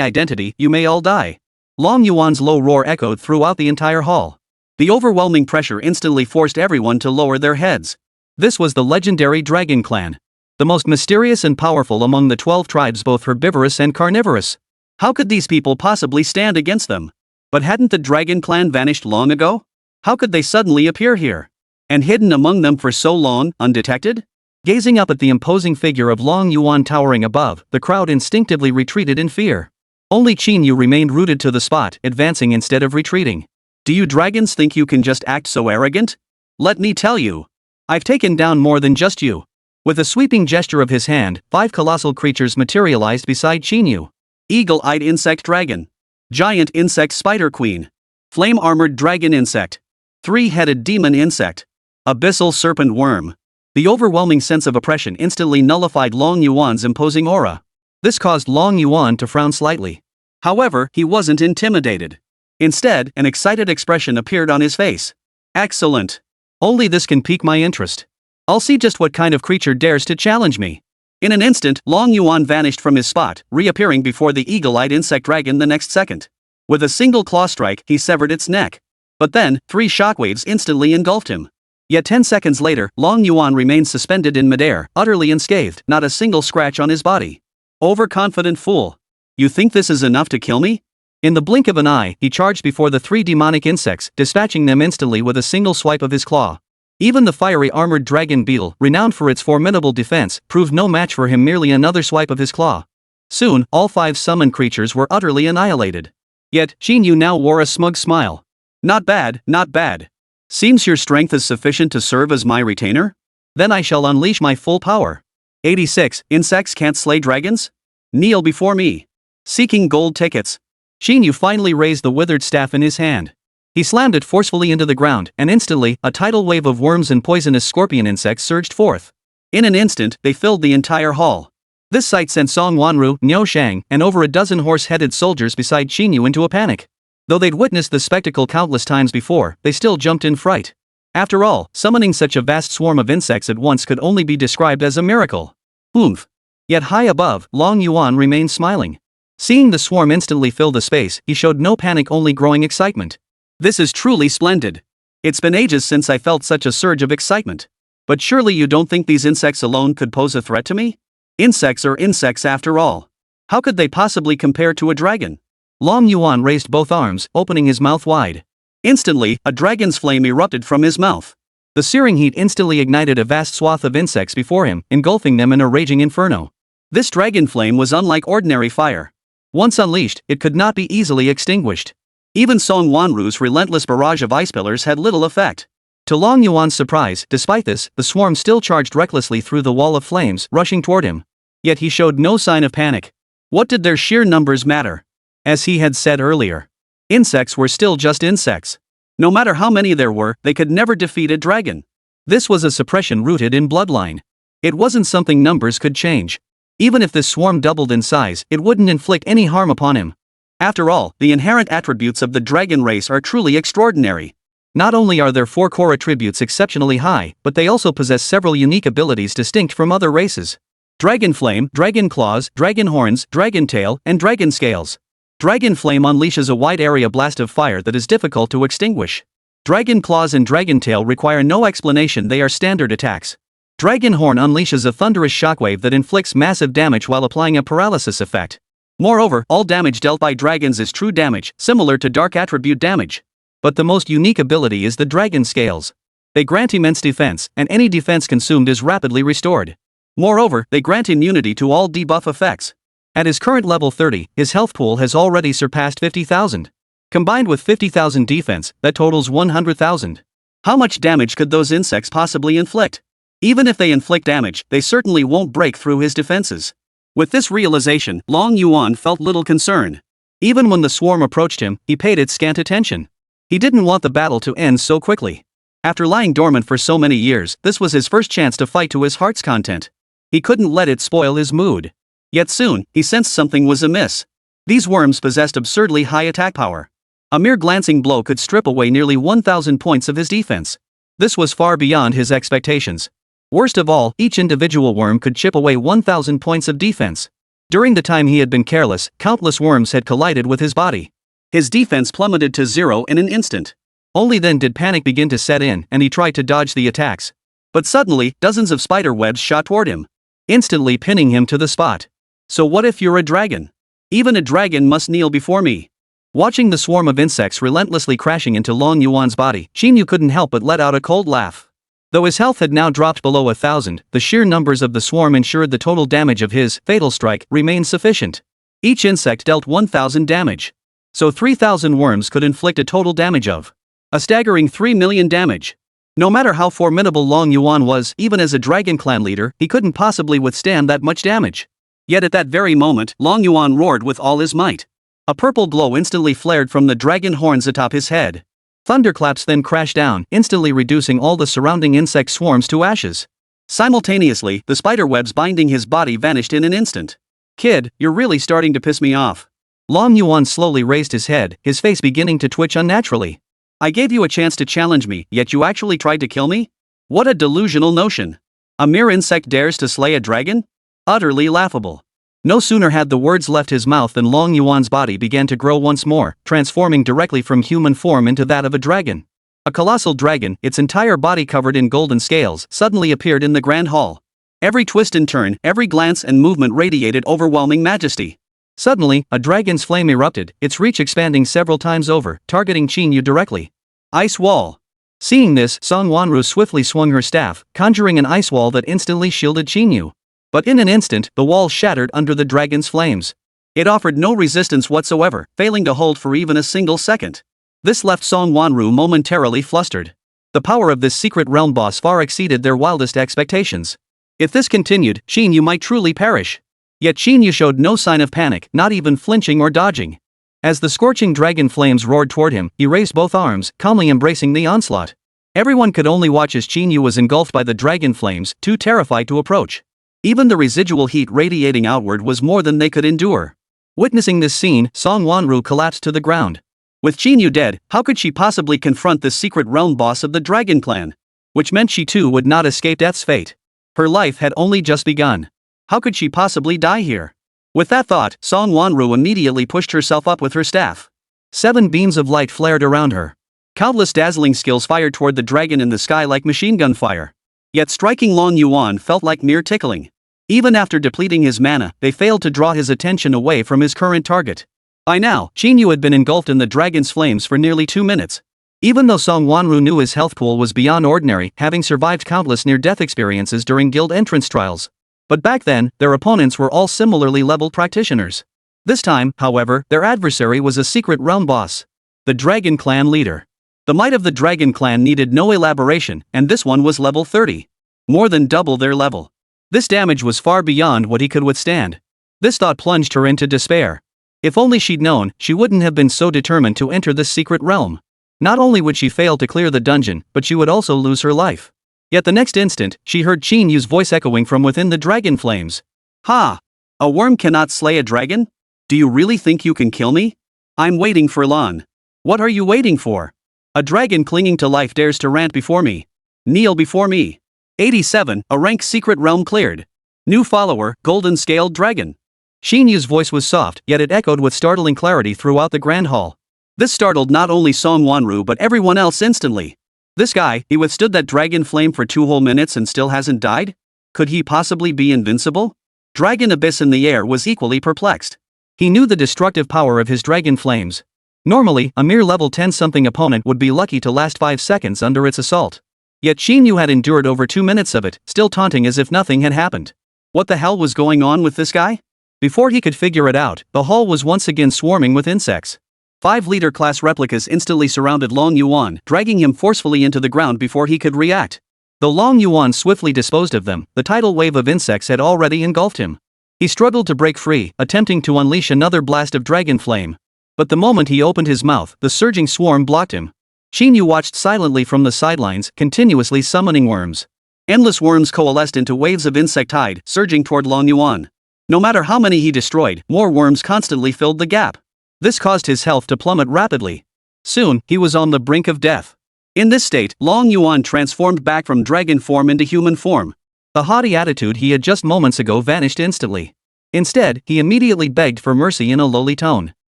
Speaker 1: identity, you may all die. Long Yuan's low roar echoed throughout the entire hall. The overwhelming pressure instantly forced everyone to lower their heads. This was the legendary Dragon Clan. The most mysterious and powerful among the 12 tribes, both herbivorous and carnivorous. How could these people possibly stand against them? But hadn't the Dragon Clan vanished long ago? How could they suddenly appear here? And hidden among them for so long, undetected? Gazing up at the imposing figure of Long Yuan towering above, the crowd instinctively retreated in fear. Only Qín Yǔ remained rooted to the spot, advancing instead of retreating. Do you dragons think you can just act so arrogant? Let me tell you. I've taken down more than just you. With a sweeping gesture of his hand, 5 colossal creatures materialized beside Qín Yǔ. Eagle-eyed insect dragon. Giant insect spider queen. Flame-armored dragon insect. 3-headed demon insect. Abyssal serpent worm. The overwhelming sense of oppression instantly nullified Long Yuan's imposing aura. This caused Long Yuan to frown slightly. However, he wasn't intimidated. Instead, an excited expression appeared on his face. Excellent. Only this can pique my interest. I'll see just what kind of creature dares to challenge me. In an instant, Long Yuan vanished from his spot, reappearing before the eagle-eyed insect dragon the next second. With a single claw strike, he severed its neck. But then, 3 shockwaves instantly engulfed him. Yet 10 seconds later, Long Yuan remained suspended in midair, utterly unscathed, not a single scratch on his body. Overconfident fool. You think this is enough to kill me? In the blink of an eye, he charged before the 3 demonic insects, dispatching them instantly with a single swipe of his claw. Even the fiery armored dragon beetle, renowned for its formidable defense, proved no match for him. Merely another swipe of his claw. Soon, all 5 summoned creatures were utterly annihilated. Yet, Qín Yǔ now wore a smug smile. Not bad, not bad. Seems your strength is sufficient to serve as my retainer? Then I shall unleash my full power. 86. Insects can't slay dragons? Kneel before me. Seeking gold tickets. Qín Yǔ finally raised the withered staff in his hand. He slammed it forcefully into the ground, and instantly, a tidal wave of worms and poisonous scorpion insects surged forth. In an instant, they filled the entire hall. This sight sent Song Wanru, Niu Shang, and over a dozen horse-headed soldiers beside Qín Yǔ into a panic. Though they'd witnessed the spectacle countless times before, they still jumped in fright. After all, summoning such a vast swarm of insects at once could only be described as a miracle. Oomph. Yet high above, Long Yuan remained smiling. Seeing the swarm instantly fill the space, he showed no panic, only growing excitement. This is truly splendid. It's been ages since I felt such a surge of excitement. But surely you don't think these insects alone could pose a threat to me? Insects are insects after all. How could they possibly compare to a dragon? Long Yuan raised both arms, opening his mouth wide. Instantly, a dragon's flame erupted from his mouth. The searing heat instantly ignited a vast swath of insects before him, engulfing them in a raging inferno. This dragon flame was unlike ordinary fire. Once unleashed, it could not be easily extinguished. Even Song Wanru's relentless barrage of ice pillars had little effect. To Long Yuan's surprise, despite this, the swarm still charged recklessly through the wall of flames, rushing toward him. Yet he showed no sign of panic. What did their sheer numbers matter? As he had said earlier, insects were still just insects. No matter how many there were, they could never defeat a dragon. This was a suppression rooted in bloodline. It wasn't something numbers could change. Even if this swarm doubled in size, it wouldn't inflict any harm upon him. After all, the inherent attributes of the dragon race are truly extraordinary. Not only are their 4 core attributes exceptionally high, but they also possess several unique abilities distinct from other races. Dragon Flame, Dragon Claws, Dragon Horns, Dragon Tail, and Dragon Scales. Dragon Flame unleashes a wide area blast of fire that is difficult to extinguish. Dragon Claws and Dragon Tail require no explanation, they are standard attacks. Dragon Horn unleashes a thunderous shockwave that inflicts massive damage while applying a paralysis effect. Moreover, all damage dealt by dragons is true damage, similar to dark attribute damage. But the most unique ability is the Dragon Scales. They grant immense defense, and any defense consumed is rapidly restored. Moreover, they grant immunity to all debuff effects. At his current level 30, his health pool has already surpassed 50,000. Combined with 50,000 defense, that totals 100,000. How much damage could those insects possibly inflict? Even if they inflict damage, they certainly won't break through his defenses. With this realization, Long Yuan felt little concern. Even when the swarm approached him, he paid it scant attention. He didn't want the battle to end so quickly. After lying dormant for so many years, this was his first chance to fight to his heart's content. He couldn't let it spoil his mood. Yet soon, he sensed something was amiss. These worms possessed absurdly high attack power. A mere glancing blow could strip away nearly 1,000 points of his defense. This was far beyond his expectations. Worst of all, each individual worm could chip away 1,000 points of defense. During the time he had been careless, countless worms had collided with his body. His defense plummeted to 0 in an instant. Only then did panic begin to set in, and he tried to dodge the attacks. But suddenly, dozens of spider webs shot toward him, instantly pinning him to the spot. So what if you're a dragon? Even a dragon must kneel before me. Watching the swarm of insects relentlessly crashing into Long Yuan's body, Qín Yǔ couldn't help but let out a cold laugh. Though his health had now dropped below 1,000, the sheer numbers of the swarm ensured the total damage of his fatal strike remained sufficient. Each insect dealt 1,000 damage. So 3,000 worms could inflict a total damage of a staggering 3 million damage. No matter how formidable Long Yuan was, even as a dragon clan leader, he couldn't possibly withstand that much damage. Yet at that very moment, Long Yuan roared with all his might. A purple glow instantly flared from the dragon horns atop his head. Thunderclaps then crashed down, instantly reducing all the surrounding insect swarms to ashes. Simultaneously, the spiderwebs binding his body vanished in an instant. Kid, you're really starting to piss me off. Long Yuan slowly raised his head, his face beginning to twitch unnaturally. I gave you a chance to challenge me, yet you actually tried to kill me? What a delusional notion. A mere insect dares to slay a dragon? Utterly laughable. No sooner had the words left his mouth than Long Yuan's body began to grow once more, transforming directly from human form into that of a dragon. A colossal dragon, its entire body covered in golden scales, suddenly appeared in the grand hall. Every twist and turn, every glance and movement radiated overwhelming majesty. Suddenly, a dragon's flame erupted, its reach expanding several times over, targeting Qín Yǔ directly. Ice wall. Seeing this, Song Wanru swiftly swung her staff, conjuring an ice wall that instantly shielded Qín Yǔ. But in an instant, the wall shattered under the dragon's flames. It offered no resistance whatsoever, failing to hold for even a single second. This left Song Wanru momentarily flustered. The power of this secret realm boss far exceeded their wildest expectations. If this continued, Qín Yǔ might truly perish. Yet Qín Yǔ showed no sign of panic, not even flinching or dodging. As the scorching dragon flames roared toward him, he raised both arms, calmly embracing the onslaught. Everyone could only watch as Qín Yǔ was engulfed by the dragon flames, too terrified to approach. Even the residual heat radiating outward was more than they could endure. Witnessing this scene, Song Wanru collapsed to the ground. With Qín Yǔ dead, how could she possibly confront the secret realm boss of the dragon clan? Which meant she too would not escape death's fate. Her life had only just begun. How could she possibly die here? With that thought, Song Wanru immediately pushed herself up with her staff. 7 beams of light flared around her. Countless dazzling skills fired toward the dragon in the sky like machine gun fire. Yet striking Long Yuan felt like mere tickling. Even after depleting his mana, they failed to draw his attention away from his current target. By now, Qín Yǔ had been engulfed in the dragon's flames for nearly 2 minutes. Even though Song Wanru knew his health pool was beyond ordinary, having survived countless near-death experiences during guild entrance trials. But back then, their opponents were all similarly leveled practitioners. This time, however, their adversary was a secret realm boss. The Dragon Clan leader. The might of the Dragon Clan needed no elaboration, and this one was level 30. More than double their level. This damage was far beyond what he could withstand. This thought plunged her into despair. If only she'd known, she wouldn't have been so determined to enter this secret realm. Not only would she fail to clear the dungeon, but she would also lose her life. Yet the next instant, she heard Qín Yǔ's voice echoing from within the dragon flames. Ha! A worm cannot slay a dragon? Do you really think you can kill me? I'm waiting for Lan. What are you waiting for? A dragon clinging to life dares to rant before me. Kneel before me. 87, a rank secret realm cleared. New follower, golden scaled dragon. Qín Yǔ's voice was soft, yet it echoed with startling clarity throughout the grand hall. This startled not only Song Wanru but everyone else instantly. This guy, he withstood that dragon flame for 2 whole minutes and still hasn't died? Could he possibly be invincible? Dragon Abyss in the air was equally perplexed. He knew the destructive power of his dragon flames. Normally, a mere level 10-something opponent would be lucky to last 5 seconds under its assault. Yet Qín Yǔ had endured over 2 minutes of it, still taunting as if nothing had happened. What the hell was going on with this guy? Before he could figure it out, the hall was once again swarming with insects. 5 leader-class replicas instantly surrounded Long Yuan, dragging him forcefully into the ground before he could react. Though Long Yuan swiftly disposed of them, the tidal wave of insects had already engulfed him. He struggled to break free, attempting to unleash another blast of dragon flame. But the moment he opened his mouth, the surging swarm blocked him. Qín Yǔ watched silently from the sidelines, continuously summoning worms. Endless worms coalesced into waves of insect tide, surging toward Long Yuan. No matter how many he destroyed, more worms constantly filled the gap. This caused his health to plummet rapidly. Soon, he was on the brink of death. In this state, Long Yuan transformed back from dragon form into human form. The haughty attitude he had just moments ago vanished instantly. Instead, he immediately begged for mercy in a lowly tone.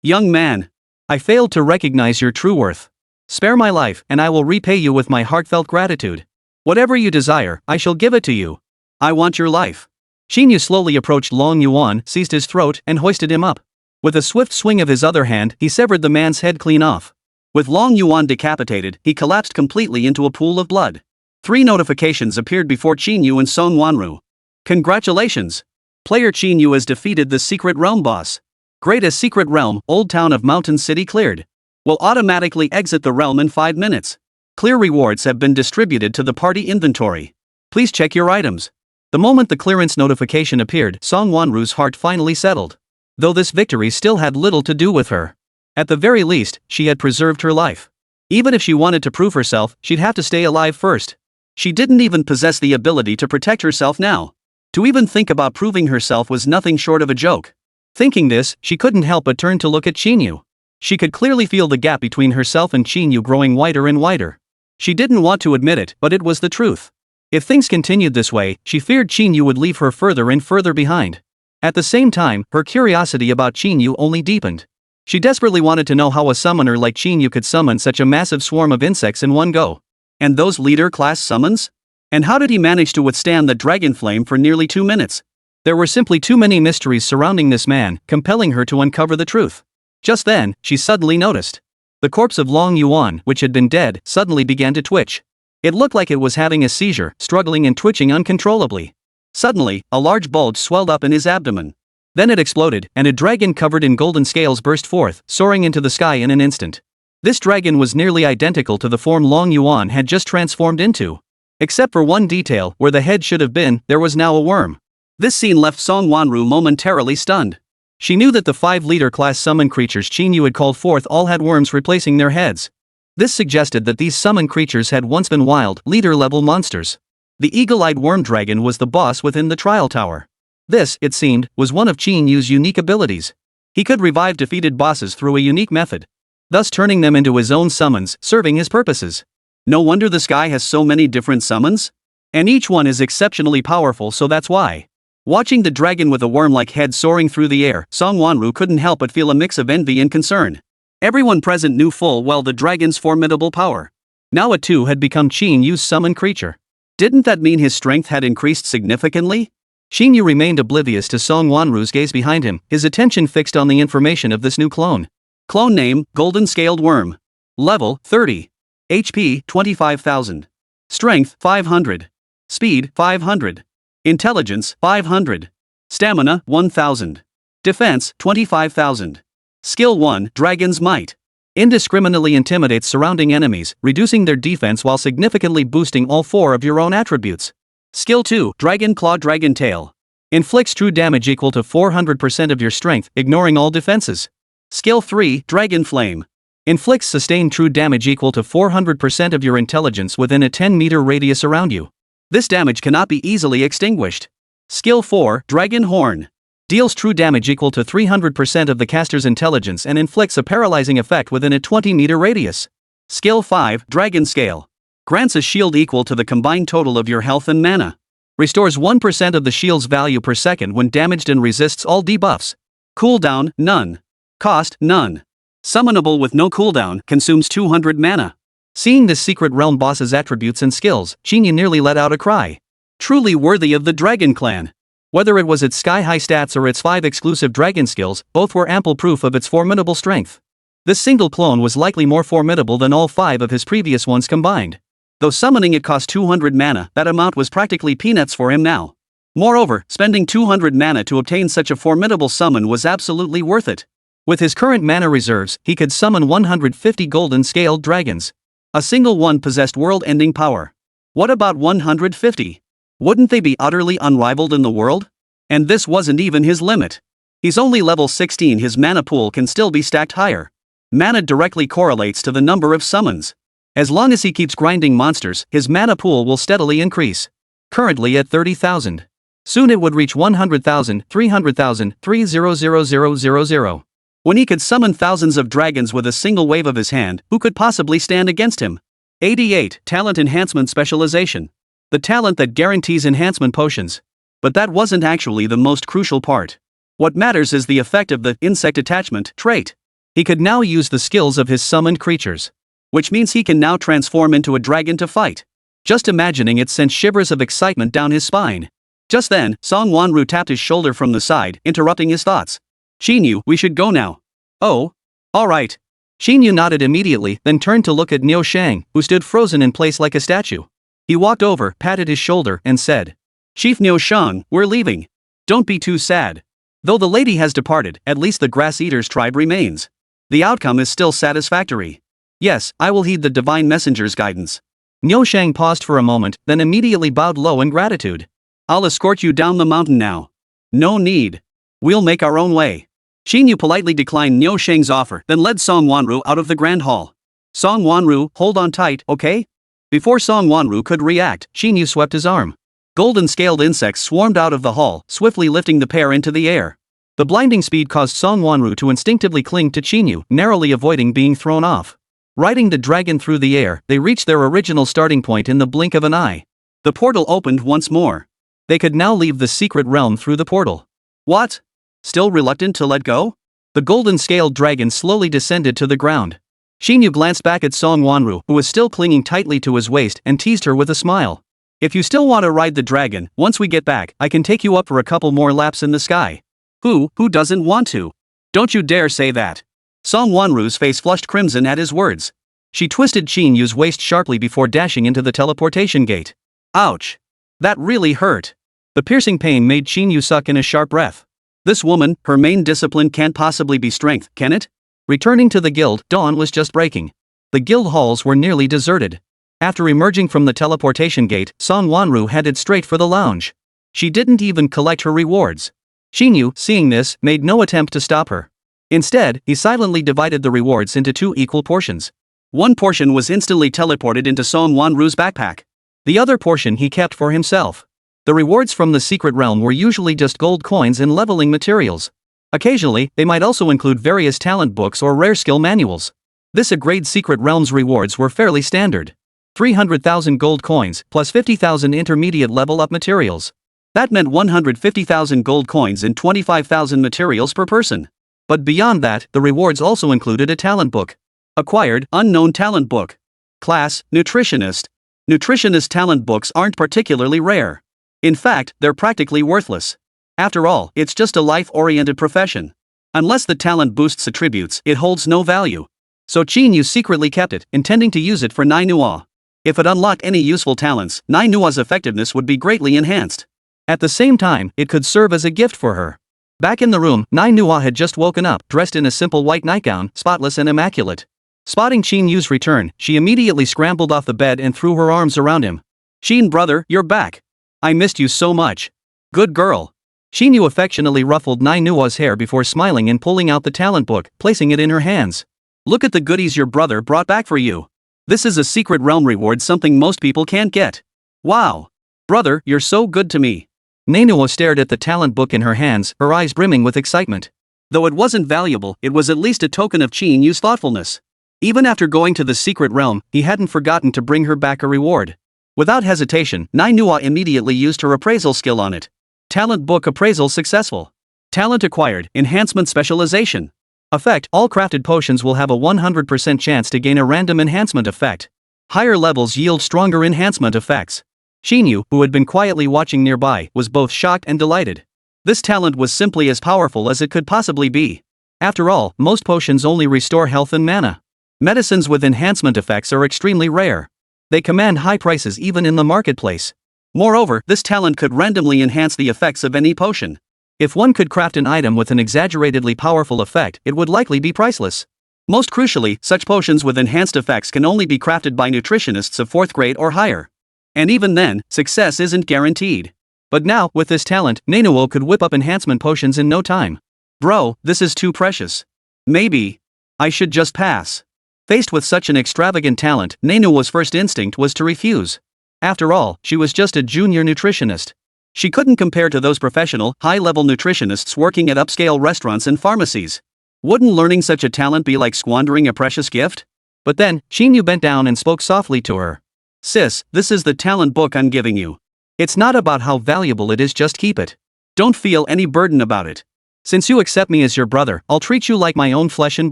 Speaker 1: Young man, I failed to recognize your true worth. Spare my life, and I will repay you with my heartfelt gratitude. Whatever you desire, I shall give it to you. I want your life. Qín Yǔ slowly approached Long Yuan, seized his throat, and hoisted him up. With a swift swing of his other hand, he severed the man's head clean off. With Long Yuan decapitated, he collapsed completely into a pool of blood. 3 notifications appeared before Qín Yǔ and Song Wanru. Congratulations! Player Qín Yǔ has defeated the secret realm boss. Greatest secret realm, Old Town of Mountain City cleared. Will automatically exit the realm in 5 minutes. Clear rewards have been distributed to the party inventory. Please check your items. The moment the clearance notification appeared, Song Wanru's heart finally settled. Though this victory still had little to do with her. At the very least, she had preserved her life. Even if she wanted to prove herself, she'd have to stay alive first. She didn't even possess the ability to protect herself now. To even think about proving herself was nothing short of a joke. Thinking this, she couldn't help but turn to look at Qín Yǔ. She could clearly feel the gap between herself and Qín Yǔ growing wider and wider. She didn't want to admit it, but it was the truth. If things continued this way, she feared Qín Yǔ would leave her further and further behind. At the same time, her curiosity about Qín Yǔ only deepened. She desperately wanted to know how a summoner like Qín Yǔ could summon such a massive swarm of insects in one go. And those leader-class summons? And how did he manage to withstand the dragon flame for nearly 2 minutes? There were simply too many mysteries surrounding this man, compelling her to uncover the truth. Just then, she suddenly noticed. The corpse of Long Yuan, which had been dead, suddenly began to twitch. It looked like it was having a seizure, struggling and twitching uncontrollably. Suddenly, a large bulge swelled up in his abdomen. Then it exploded, and a dragon covered in golden scales burst forth, soaring into the sky in an instant. This dragon was nearly identical to the form Long Yuan had just transformed into. Except for one detail, where the head should have been, there was now a worm. This scene left Song Wanru momentarily stunned. She knew that the 5 leader class summon creatures Qín Yǔ had called forth all had worms replacing their heads. This suggested that these summon creatures had once been wild, leader-level monsters. The eagle-eyed worm dragon was the boss within the trial tower. This, it seemed, was one of Qín Yú's unique abilities. He could revive defeated bosses through a unique method, thus turning them into his own summons, serving his purposes. No wonder the sky has so many different summons? And each one is exceptionally powerful, so that's why. Watching the dragon with a worm-like head soaring through the air, Song Wanru couldn't help but feel a mix of envy and concern. Everyone present knew full well the dragon's formidable power. Now it too had become Qín Yú's summon creature. Didn't that mean his strength had increased significantly? Qín Yǔ remained oblivious to Song Wanru's gaze behind him, his attention fixed on the information of this new clone. Clone name, Golden Scaled Worm. Level, 30. HP, 25,000. Strength, 500. Speed, 500. Intelligence, 500. Stamina, 1,000. Defense, 25,000. Skill 1, Dragon's Might. Indiscriminately intimidates surrounding enemies, reducing their defense while significantly boosting all 4 of your own attributes. Skill 2, Dragon Claw Dragon Tail. Inflicts true damage equal to 400% of your strength, ignoring all defenses. Skill 3, Dragon Flame. Inflicts sustained true damage equal to 400% of your intelligence within a 10-meter radius around you. This damage cannot be easily extinguished. Skill 4, Dragon Horn. Deals true damage equal to 300% of the caster's intelligence and inflicts a paralyzing effect within a 20-meter radius. Skill 5, Dragon Scale. Grants a shield equal to the combined total of your health and mana. Restores 1% of the shield's value per second when damaged and resists all debuffs. Cooldown, none. Cost, none. Summonable with no cooldown, consumes 200 mana. Seeing this secret realm boss's attributes and skills, Qín Yǔ nearly let out a cry. Truly worthy of the Dragon Clan. Whether it was its sky-high stats or its 5 exclusive dragon skills, both were ample proof of its formidable strength. This single clone was likely more formidable than all 5 of his previous ones combined. Though summoning it cost 200 mana, that amount was practically peanuts for him now. Moreover, spending 200 mana to obtain such a formidable summon was absolutely worth it. With his current mana reserves, he could summon 150 golden-scaled dragons. A single one possessed world-ending power. What about 150? Wouldn't they be utterly unrivaled in the world? And this wasn't even his limit. He's only level 16, his mana pool can still be stacked higher. Mana directly correlates to the number of summons. As long as he keeps grinding monsters, his mana pool will steadily increase. Currently at 30,000. Soon it would reach 100,000, 300,000, 300,000. When he could summon thousands of dragons with a single wave of his hand, who could possibly stand against him? 88. Talent Enhancement Specialization. The talent that guarantees enhancement potions. But that wasn't actually the most crucial part. What matters is the effect of the insect attachment trait. He could now use the skills of his summoned creatures. Which means he can now transform into a dragon to fight. Just imagining it sent shivers of excitement down his spine. Just then, Song Wanru tapped his shoulder from the side, interrupting his thoughts. Qín Yǔ, we should go now. Oh? Alright. Qín Yǔ nodded immediately, then turned to look at Niu Shang, who stood frozen in place like a statue. He walked over, patted his shoulder, and said, Chief Niu Shang, we're leaving. Don't be too sad. Though the lady has departed, at least the Grass Eaters tribe remains. The outcome is still satisfactory. Yes, I will heed the Divine Messenger's guidance. Niu Shang paused for a moment, then immediately bowed low in gratitude. I'll escort you down the mountain now. No need. We'll make our own way. Qín Yǔ politely declined Niu Shang's offer, then led Song Wanru out of the Grand Hall. Song Wanru, hold on tight, okay? Before Song Wanru could react, Qín Yǔ swept his arm. Golden-scaled insects swarmed out of the hall, swiftly lifting the pair into the air. The blinding speed caused Song Wanru to instinctively cling to Qín Yǔ, narrowly avoiding being thrown off. Riding the dragon through the air, they reached their original starting point in the blink of an eye. The portal opened once more. They could now leave the secret realm through the portal. What? Still reluctant to let go? The golden-scaled dragon slowly descended to the ground. Qín Yǔ glanced back at Song Wanru, who was still clinging tightly to his waist, and teased her with a smile. If you still want to ride the dragon, once we get back, I can take you up for a couple more laps in the sky. Who doesn't want to? Don't you dare say that. Song Wanru's face flushed crimson at his words. She twisted Qín Yǔ's waist sharply before dashing into the teleportation gate. Ouch. That really hurt. The piercing pain made Qín Yǔ suck in a sharp breath. This woman, her main discipline can't possibly be strength, can it? Returning to the guild, dawn was just breaking. The guild halls were nearly deserted. After emerging from the teleportation gate, Song Wanru headed straight for the lounge. She didn't even collect her rewards. Qín Yǔ, seeing this, made no attempt to stop her. Instead, he silently divided the rewards into 2 equal portions. One portion was instantly teleported into Song Wanru's backpack. The other portion he kept for himself. The rewards from the secret realm were usually just gold coins and leveling materials. Occasionally, they might also include various talent books or rare skill manuals. This grade secret realm's rewards were fairly standard. 300,000 gold coins, plus 50,000 intermediate level up materials. That meant 150,000 gold coins and 25,000 materials per person. But beyond that, the rewards also included a talent book. Acquired, unknown talent book. Class, nutritionist. Nutritionist talent books aren't particularly rare. In fact, they're practically worthless. After all, it's just a life-oriented profession. Unless the talent boosts attributes, it holds no value. So Qín Yǔ secretly kept it, intending to use it for manhwa. If it unlocked any useful talents, manhwa's effectiveness would be greatly enhanced. At the same time, it could serve as a gift for her. Back in the room, manhwa had just woken up, dressed in a simple white nightgown, spotless and immaculate. Spotting Qín Yǔ's return, she immediately scrambled off the bed and threw her arms around him. "Qín brother, you're back. I missed you so much. Good girl." Qín Yǔ affectionately ruffled manhwa's hair before smiling and pulling out the talent book, placing it in her hands. "Look at the goodies your brother brought back for you. This is a secret realm reward, something most people can't get. Wow. Brother, you're so good to me." Manhwa stared at the talent book in her hands, her eyes brimming with excitement. Though it wasn't valuable, it was at least a token of Qín Yǔ's thoughtfulness. Even after going to the secret realm, he hadn't forgotten to bring her back a reward. Without hesitation, manhwa immediately used her appraisal skill on it. Talent book appraisal successful. Talent acquired, enhancement specialization. Effect: all crafted potions will have a 100% chance to gain a random enhancement effect. Higher levels yield stronger enhancement effects. Qín Yǔ, who had been quietly watching nearby, was both shocked and delighted. This talent was simply as powerful as it could possibly be. After all, most potions only restore health and mana. Medicines with enhancement effects are extremely rare. They command high prices even in the marketplace. Moreover, this talent could randomly enhance the effects of any potion. If one could craft an item with an exaggeratedly powerful effect, it would likely be priceless. Most crucially, such potions with enhanced effects can only be crafted by nutritionists of 4th grade or higher. And even then, success isn't guaranteed. But now, with this talent, manhwa could whip up enhancement potions in no time. Bro, this is too precious. Maybe I should just pass. Faced with such an extravagant talent, manhwa's first instinct was to refuse. After all, she was just a junior nutritionist. She couldn't compare to those professional, high-level nutritionists working at upscale restaurants and pharmacies. Wouldn't learning such a talent be like squandering a precious gift? But then, Qín Yǔ bent down and spoke softly to her. "Sis, this is the talent book I'm giving you. It's not about how valuable it is, just keep it. Don't feel any burden about it. Since you accept me as your brother, I'll treat you like my own flesh and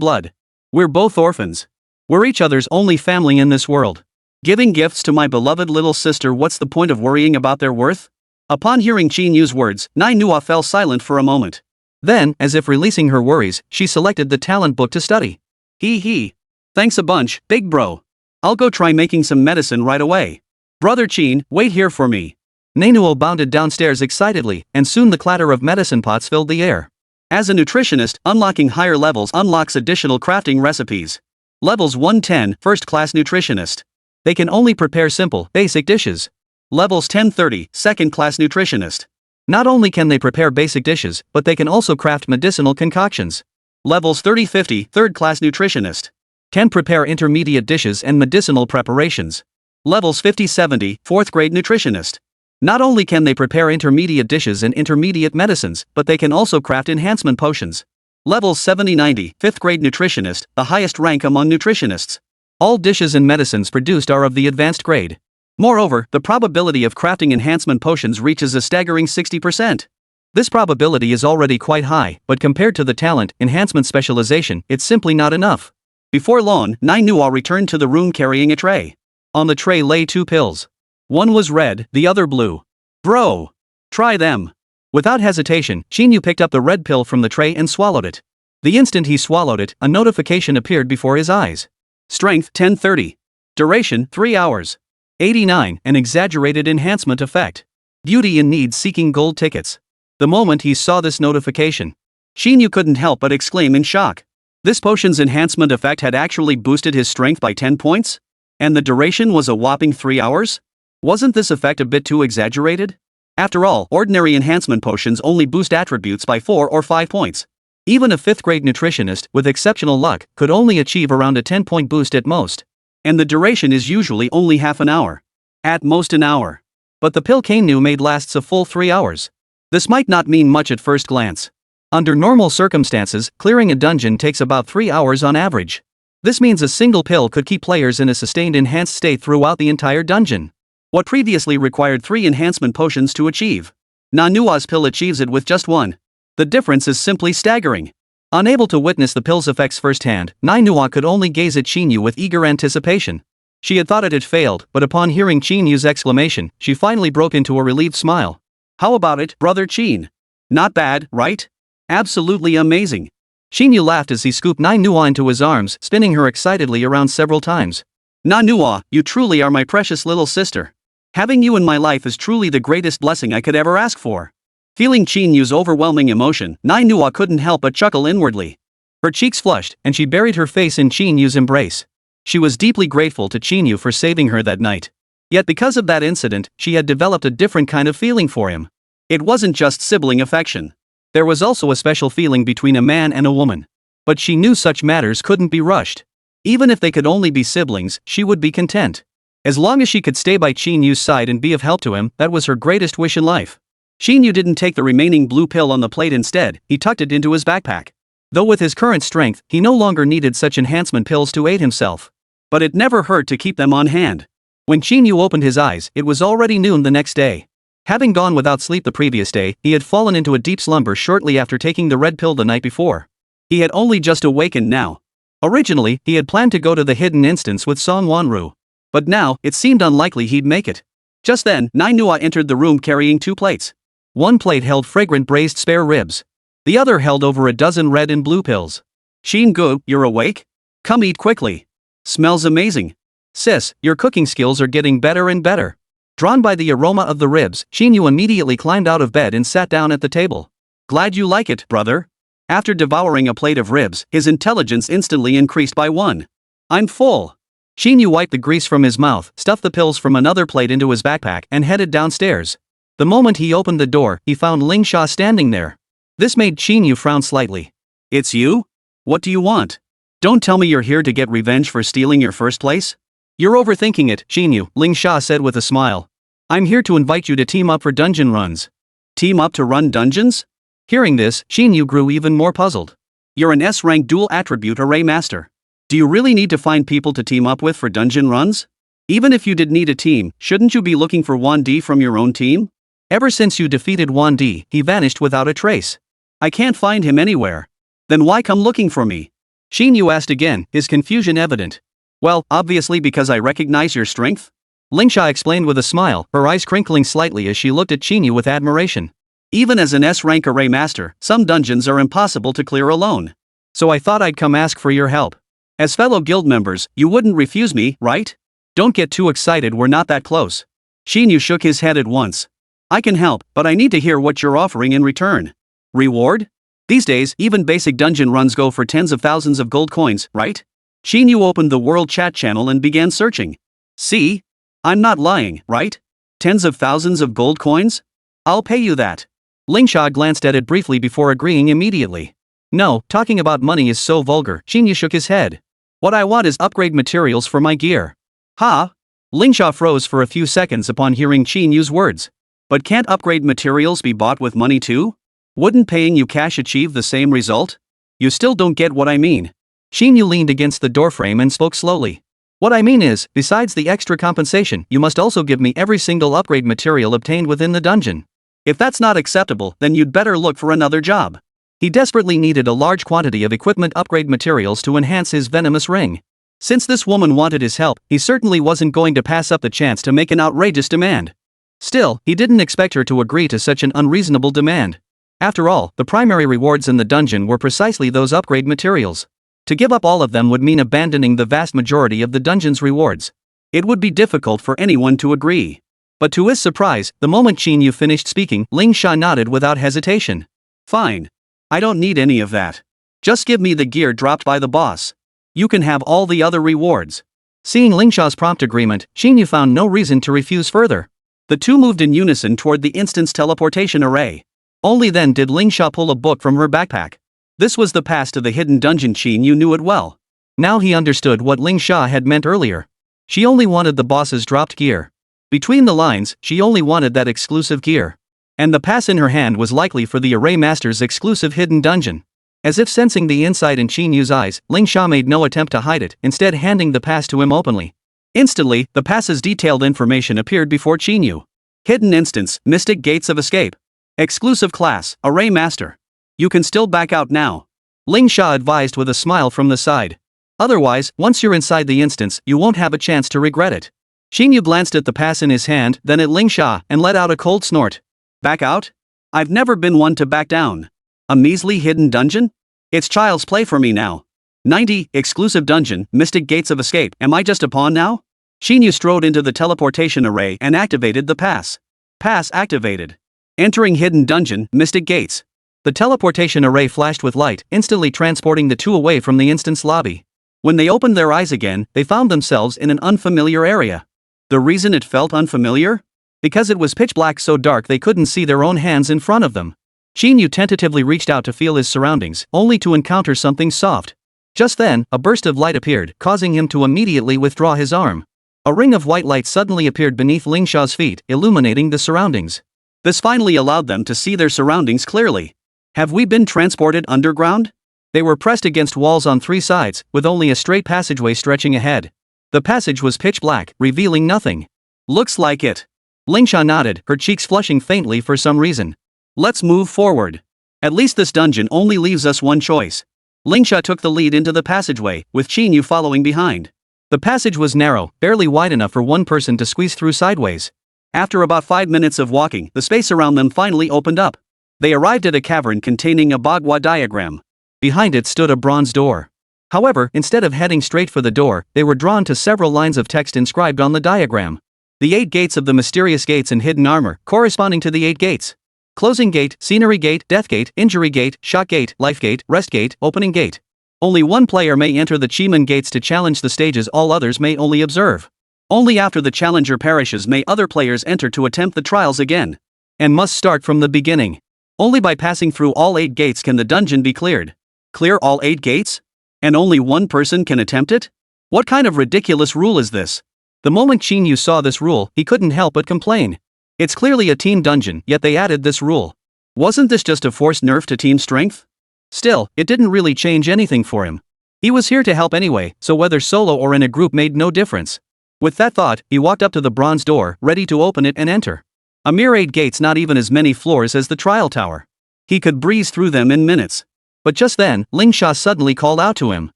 Speaker 1: blood. We're both orphans. We're each other's only family in this world. Giving gifts to my beloved little sister, what's the point of worrying about their worth?" Upon hearing Qín Yǔ's words, manhwa fell silent for a moment. Then, as if releasing her worries, she selected the talent book to study. Hee. Thanks a bunch, big bro. I'll go try making some medicine right away. Brother Qín, wait here for me. manhwa bounded downstairs excitedly, and soon the clatter of medicine pots filled the air. As a nutritionist, unlocking higher levels unlocks additional crafting recipes. Levels 110, first-class nutritionist. They can only prepare simple, basic dishes. Levels 10-30, second-class nutritionist. Not only can they prepare basic dishes, but they can also craft medicinal concoctions. Levels 30-50, third-class nutritionist. Can prepare intermediate dishes and medicinal preparations. Levels 50-70, fourth-grade nutritionist. Not only can they prepare intermediate dishes and intermediate medicines, but they can also craft enhancement potions. Levels 70-90, fifth-grade nutritionist, the highest rank among nutritionists. All dishes and medicines produced are of the advanced grade. Moreover, the probability of crafting enhancement potions reaches a staggering 60%. This probability is already quite high, but compared to the talent, enhancement specialization, it's simply not enough. Before long, manhwa returned to the room carrying a tray. On the tray lay 2 pills. One was red, the other blue. Bro! Try them. Without hesitation, Qín Yǔ picked up the red pill from the tray and swallowed it. The instant he swallowed it, a notification appeared before his eyes. Strength 1030. Duration 3 hours. 89, an exaggerated enhancement effect. Beauty in need seeking gold tickets. The moment he saw this notification, Qín Yǔ couldn't help but exclaim in shock. This potion's enhancement effect had actually boosted his strength by 10 points? And the duration was a whopping 3 hours? Wasn't this effect a bit too exaggerated? After all, ordinary enhancement potions only boost attributes by 4 or 5 points. Even a 5th grade nutritionist, with exceptional luck, could only achieve around a 10-point boost at most. And the duration is usually only half an hour. At most an hour. But the pill Qín Yǔ made lasts a full 3 hours. This might not mean much at first glance. Under normal circumstances, clearing a dungeon takes about 3 hours on average. This means a single pill could keep players in a sustained enhanced state throughout the entire dungeon. What previously required 3 enhancement potions to achieve, manhwa's pill achieves it with just 1. The difference is simply staggering. Unable to witness the pill's effects firsthand, manhwa could only gaze at Qín Yǔ with eager anticipation. She had thought it had failed, but upon hearing Qín Yǔ's exclamation, she finally broke into a relieved smile. How about it, brother Qín? Not bad, right? Absolutely amazing. Qín Yǔ laughed as he scooped manhwa into his arms, spinning her excitedly around several times. Manhwa, you truly are my precious little sister. Having you in my life is truly the greatest blessing I could ever ask for. Feeling Qín Yǔ's overwhelming emotion, manhwa couldn't help but chuckle inwardly. Her cheeks flushed, and she buried her face in Qín Yǔ's embrace. She was deeply grateful to Qín Yǔ for saving her that night. Yet because of that incident, she had developed a different kind of feeling for him. It wasn't just sibling affection. There was also a special feeling between a man and a woman. But she knew such matters couldn't be rushed. Even if they could only be siblings, she would be content. As long as she could stay by Qín Yǔ's side and be of help to him, that was her greatest wish in life. Qín Yǔ didn't take the remaining blue pill on the plate. Instead, he tucked it into his backpack. Though with his current strength, he no longer needed such enhancement pills to aid himself. But it never hurt to keep them on hand. When Qín Yǔ opened his eyes, it was already noon the next day. Having gone without sleep the previous day, he had fallen into a deep slumber shortly after taking the red pill the night before. He had only just awakened now. Originally, he had planned to go to the hidden instance with Song Wanru. But now, it seemed unlikely he'd make it. Just then, manhwa entered the room carrying 2 plates. One plate held fragrant braised spare ribs. The other held over a dozen red and blue pills. Qín Yǔ, you're awake? Come eat quickly. Smells amazing. Sis, your cooking skills are getting better and better. Drawn by the aroma of the ribs, Qín Yǔ immediately climbed out of bed and sat down at the table. Glad you like it, brother. After devouring a plate of ribs, his intelligence instantly increased by 1. I'm full. Qín Yǔ wiped the grease from his mouth, stuffed the pills from another plate into his backpack, and headed downstairs. The moment he opened the door, he found Ling Sha standing there. This made Qín Yǔ frown slightly. It's you? What do you want? Don't tell me you're here to get revenge for stealing your first place? You're overthinking it, Qín Yǔ, Ling Sha said with a smile. I'm here to invite you to team up for dungeon runs. Team up to run dungeons? Hearing this, Qín Yǔ grew even more puzzled. You're an S-rank dual attribute array master. Do you really need to find people to team up with for dungeon runs? Even if you did need a team, shouldn't you be looking for Wan Di from your own team? Ever since you defeated Wan Di, he vanished without a trace. I can't find him anywhere. Then why come looking for me? Qín Yǔ asked again, his confusion evident. Well, obviously because I recognize your strength. Ling Sha explained with a smile, her eyes crinkling slightly as she looked at Qín Yǔ with admiration. Even as an S-rank array master, some dungeons are impossible to clear alone. So I thought I'd come ask for your help. As fellow guild members, you wouldn't refuse me, right? Don't get too excited, we're not that close. Qín Yǔ shook his head at once. I can help, but I need to hear what you're offering in return. Reward? These days, even basic dungeon runs go for tens of thousands of gold coins, right? Qín Yǔ opened the world chat channel and began searching. See? I'm not lying, right? Tens of thousands of gold coins? I'll pay you that. Ling Sha glanced at it briefly before agreeing immediately. No, talking about money is so vulgar, Qín Yǔ shook his head. What I want is upgrade materials for my gear. Ha? Ling Sha froze for a few seconds upon hearing Qín Yǔ's words. But can't upgrade materials be bought with money too? Wouldn't paying you cash achieve the same result? You still don't get what I mean. Qín Yǔ leaned against the doorframe and spoke slowly. What I mean is, besides the extra compensation, you must also give me every single upgrade material obtained within the dungeon. If that's not acceptable, then you'd better look for another job. He desperately needed a large quantity of equipment upgrade materials to enhance his venomous ring. Since this woman wanted his help, he certainly wasn't going to pass up the chance to make an outrageous demand. Still, he didn't expect her to agree to such an unreasonable demand. After all, the primary rewards in the dungeon were precisely those upgrade materials. To give up all of them would mean abandoning the vast majority of the dungeon's rewards. It would be difficult for anyone to agree. But to his surprise, the moment Qín Yǔ finished speaking, Ling Sha nodded without hesitation. Fine. I don't need any of that. Just give me the gear dropped by the boss. You can have all the other rewards. Seeing Ling Sha's prompt agreement, Qín Yǔ found no reason to refuse further. The two moved in unison toward the instant's teleportation array. Only then did Ling Sha pull a book from her backpack. This was the pass to the hidden dungeon. Qín Yǔ knew it well. Now he understood what Ling Sha had meant earlier. She only wanted the boss's dropped gear. Between the lines, she only wanted that exclusive gear. And the pass in her hand was likely for the Array Master's exclusive hidden dungeon. As if sensing the insight in Qín Yǔ's eyes, Ling Sha made no attempt to hide it, instead handing the pass to him openly. Instantly, the pass's detailed information appeared before Qín Yǔ. Hidden instance, Mystic Gates of Escape. Exclusive class, Array Master. You can still back out now. Ling Sha advised with a smile from the side. Otherwise, once you're inside the instance, you won't have a chance to regret it. Qín Yǔ glanced at the pass in his hand, then at Ling Sha, and let out a cold snort. Back out? I've never been one to back down. A measly hidden dungeon? It's child's play for me now. 90, exclusive dungeon, Mystic Gates of Escape. Am I just a pawn now? Qín Yǔ strode into the teleportation array and activated the pass. Pass activated. Entering hidden dungeon, Mystic Gates. The teleportation array flashed with light, instantly transporting the two away from the instance lobby. When they opened their eyes again, they found themselves in an unfamiliar area. The reason it felt unfamiliar? Because it was pitch black so dark they couldn't see their own hands in front of them. Qín Yǔ tentatively reached out to feel his surroundings, only to encounter something soft. Just then, a burst of light appeared, causing him to immediately withdraw his arm. A ring of white light suddenly appeared beneath Ling Sha's feet, illuminating the surroundings. This finally allowed them to see their surroundings clearly. Have we been transported underground? They were pressed against walls on three sides, with only a straight passageway stretching ahead. The passage was pitch black, revealing nothing. Looks like it. Ling Sha nodded, her cheeks flushing faintly for some reason. Let's move forward. At least this dungeon only leaves us one choice. Ling Sha took the lead into the passageway, with Qín Yǔ following behind. The passage was narrow, barely wide enough for one person to squeeze through sideways. After about 5 minutes of walking, the space around them finally opened up. They arrived at a cavern containing a manhwa diagram. Behind it stood a bronze door. However, instead of heading straight for the door, they were drawn to several lines of text inscribed on the diagram. The 8 gates of the mysterious gates and hidden armor, corresponding to the 8 gates. Closing gate, scenery gate, death gate, injury gate, shock gate, life gate, rest gate, opening gate. Only one player may enter the Qíman gates to challenge the stages, all others may only observe. Only after the challenger perishes may other players enter to attempt the trials again. And must start from the beginning. Only by passing through all 8 gates can the dungeon be cleared. Clear all 8 gates? And only one person can attempt it? What kind of ridiculous rule is this? The moment Qín Yǔ saw this rule, he couldn't help but complain. It's clearly a team dungeon, yet they added this rule. Wasn't this just a forced nerf to team strength? Still, it didn't really change anything for him. He was here to help anyway, so whether solo or in a group made no difference. With that thought, he walked up to the bronze door, ready to open it and enter. A mere 8 gates, not even as many floors as the trial tower. He could breeze through them in minutes. But just then, Ling Sha suddenly called out to him.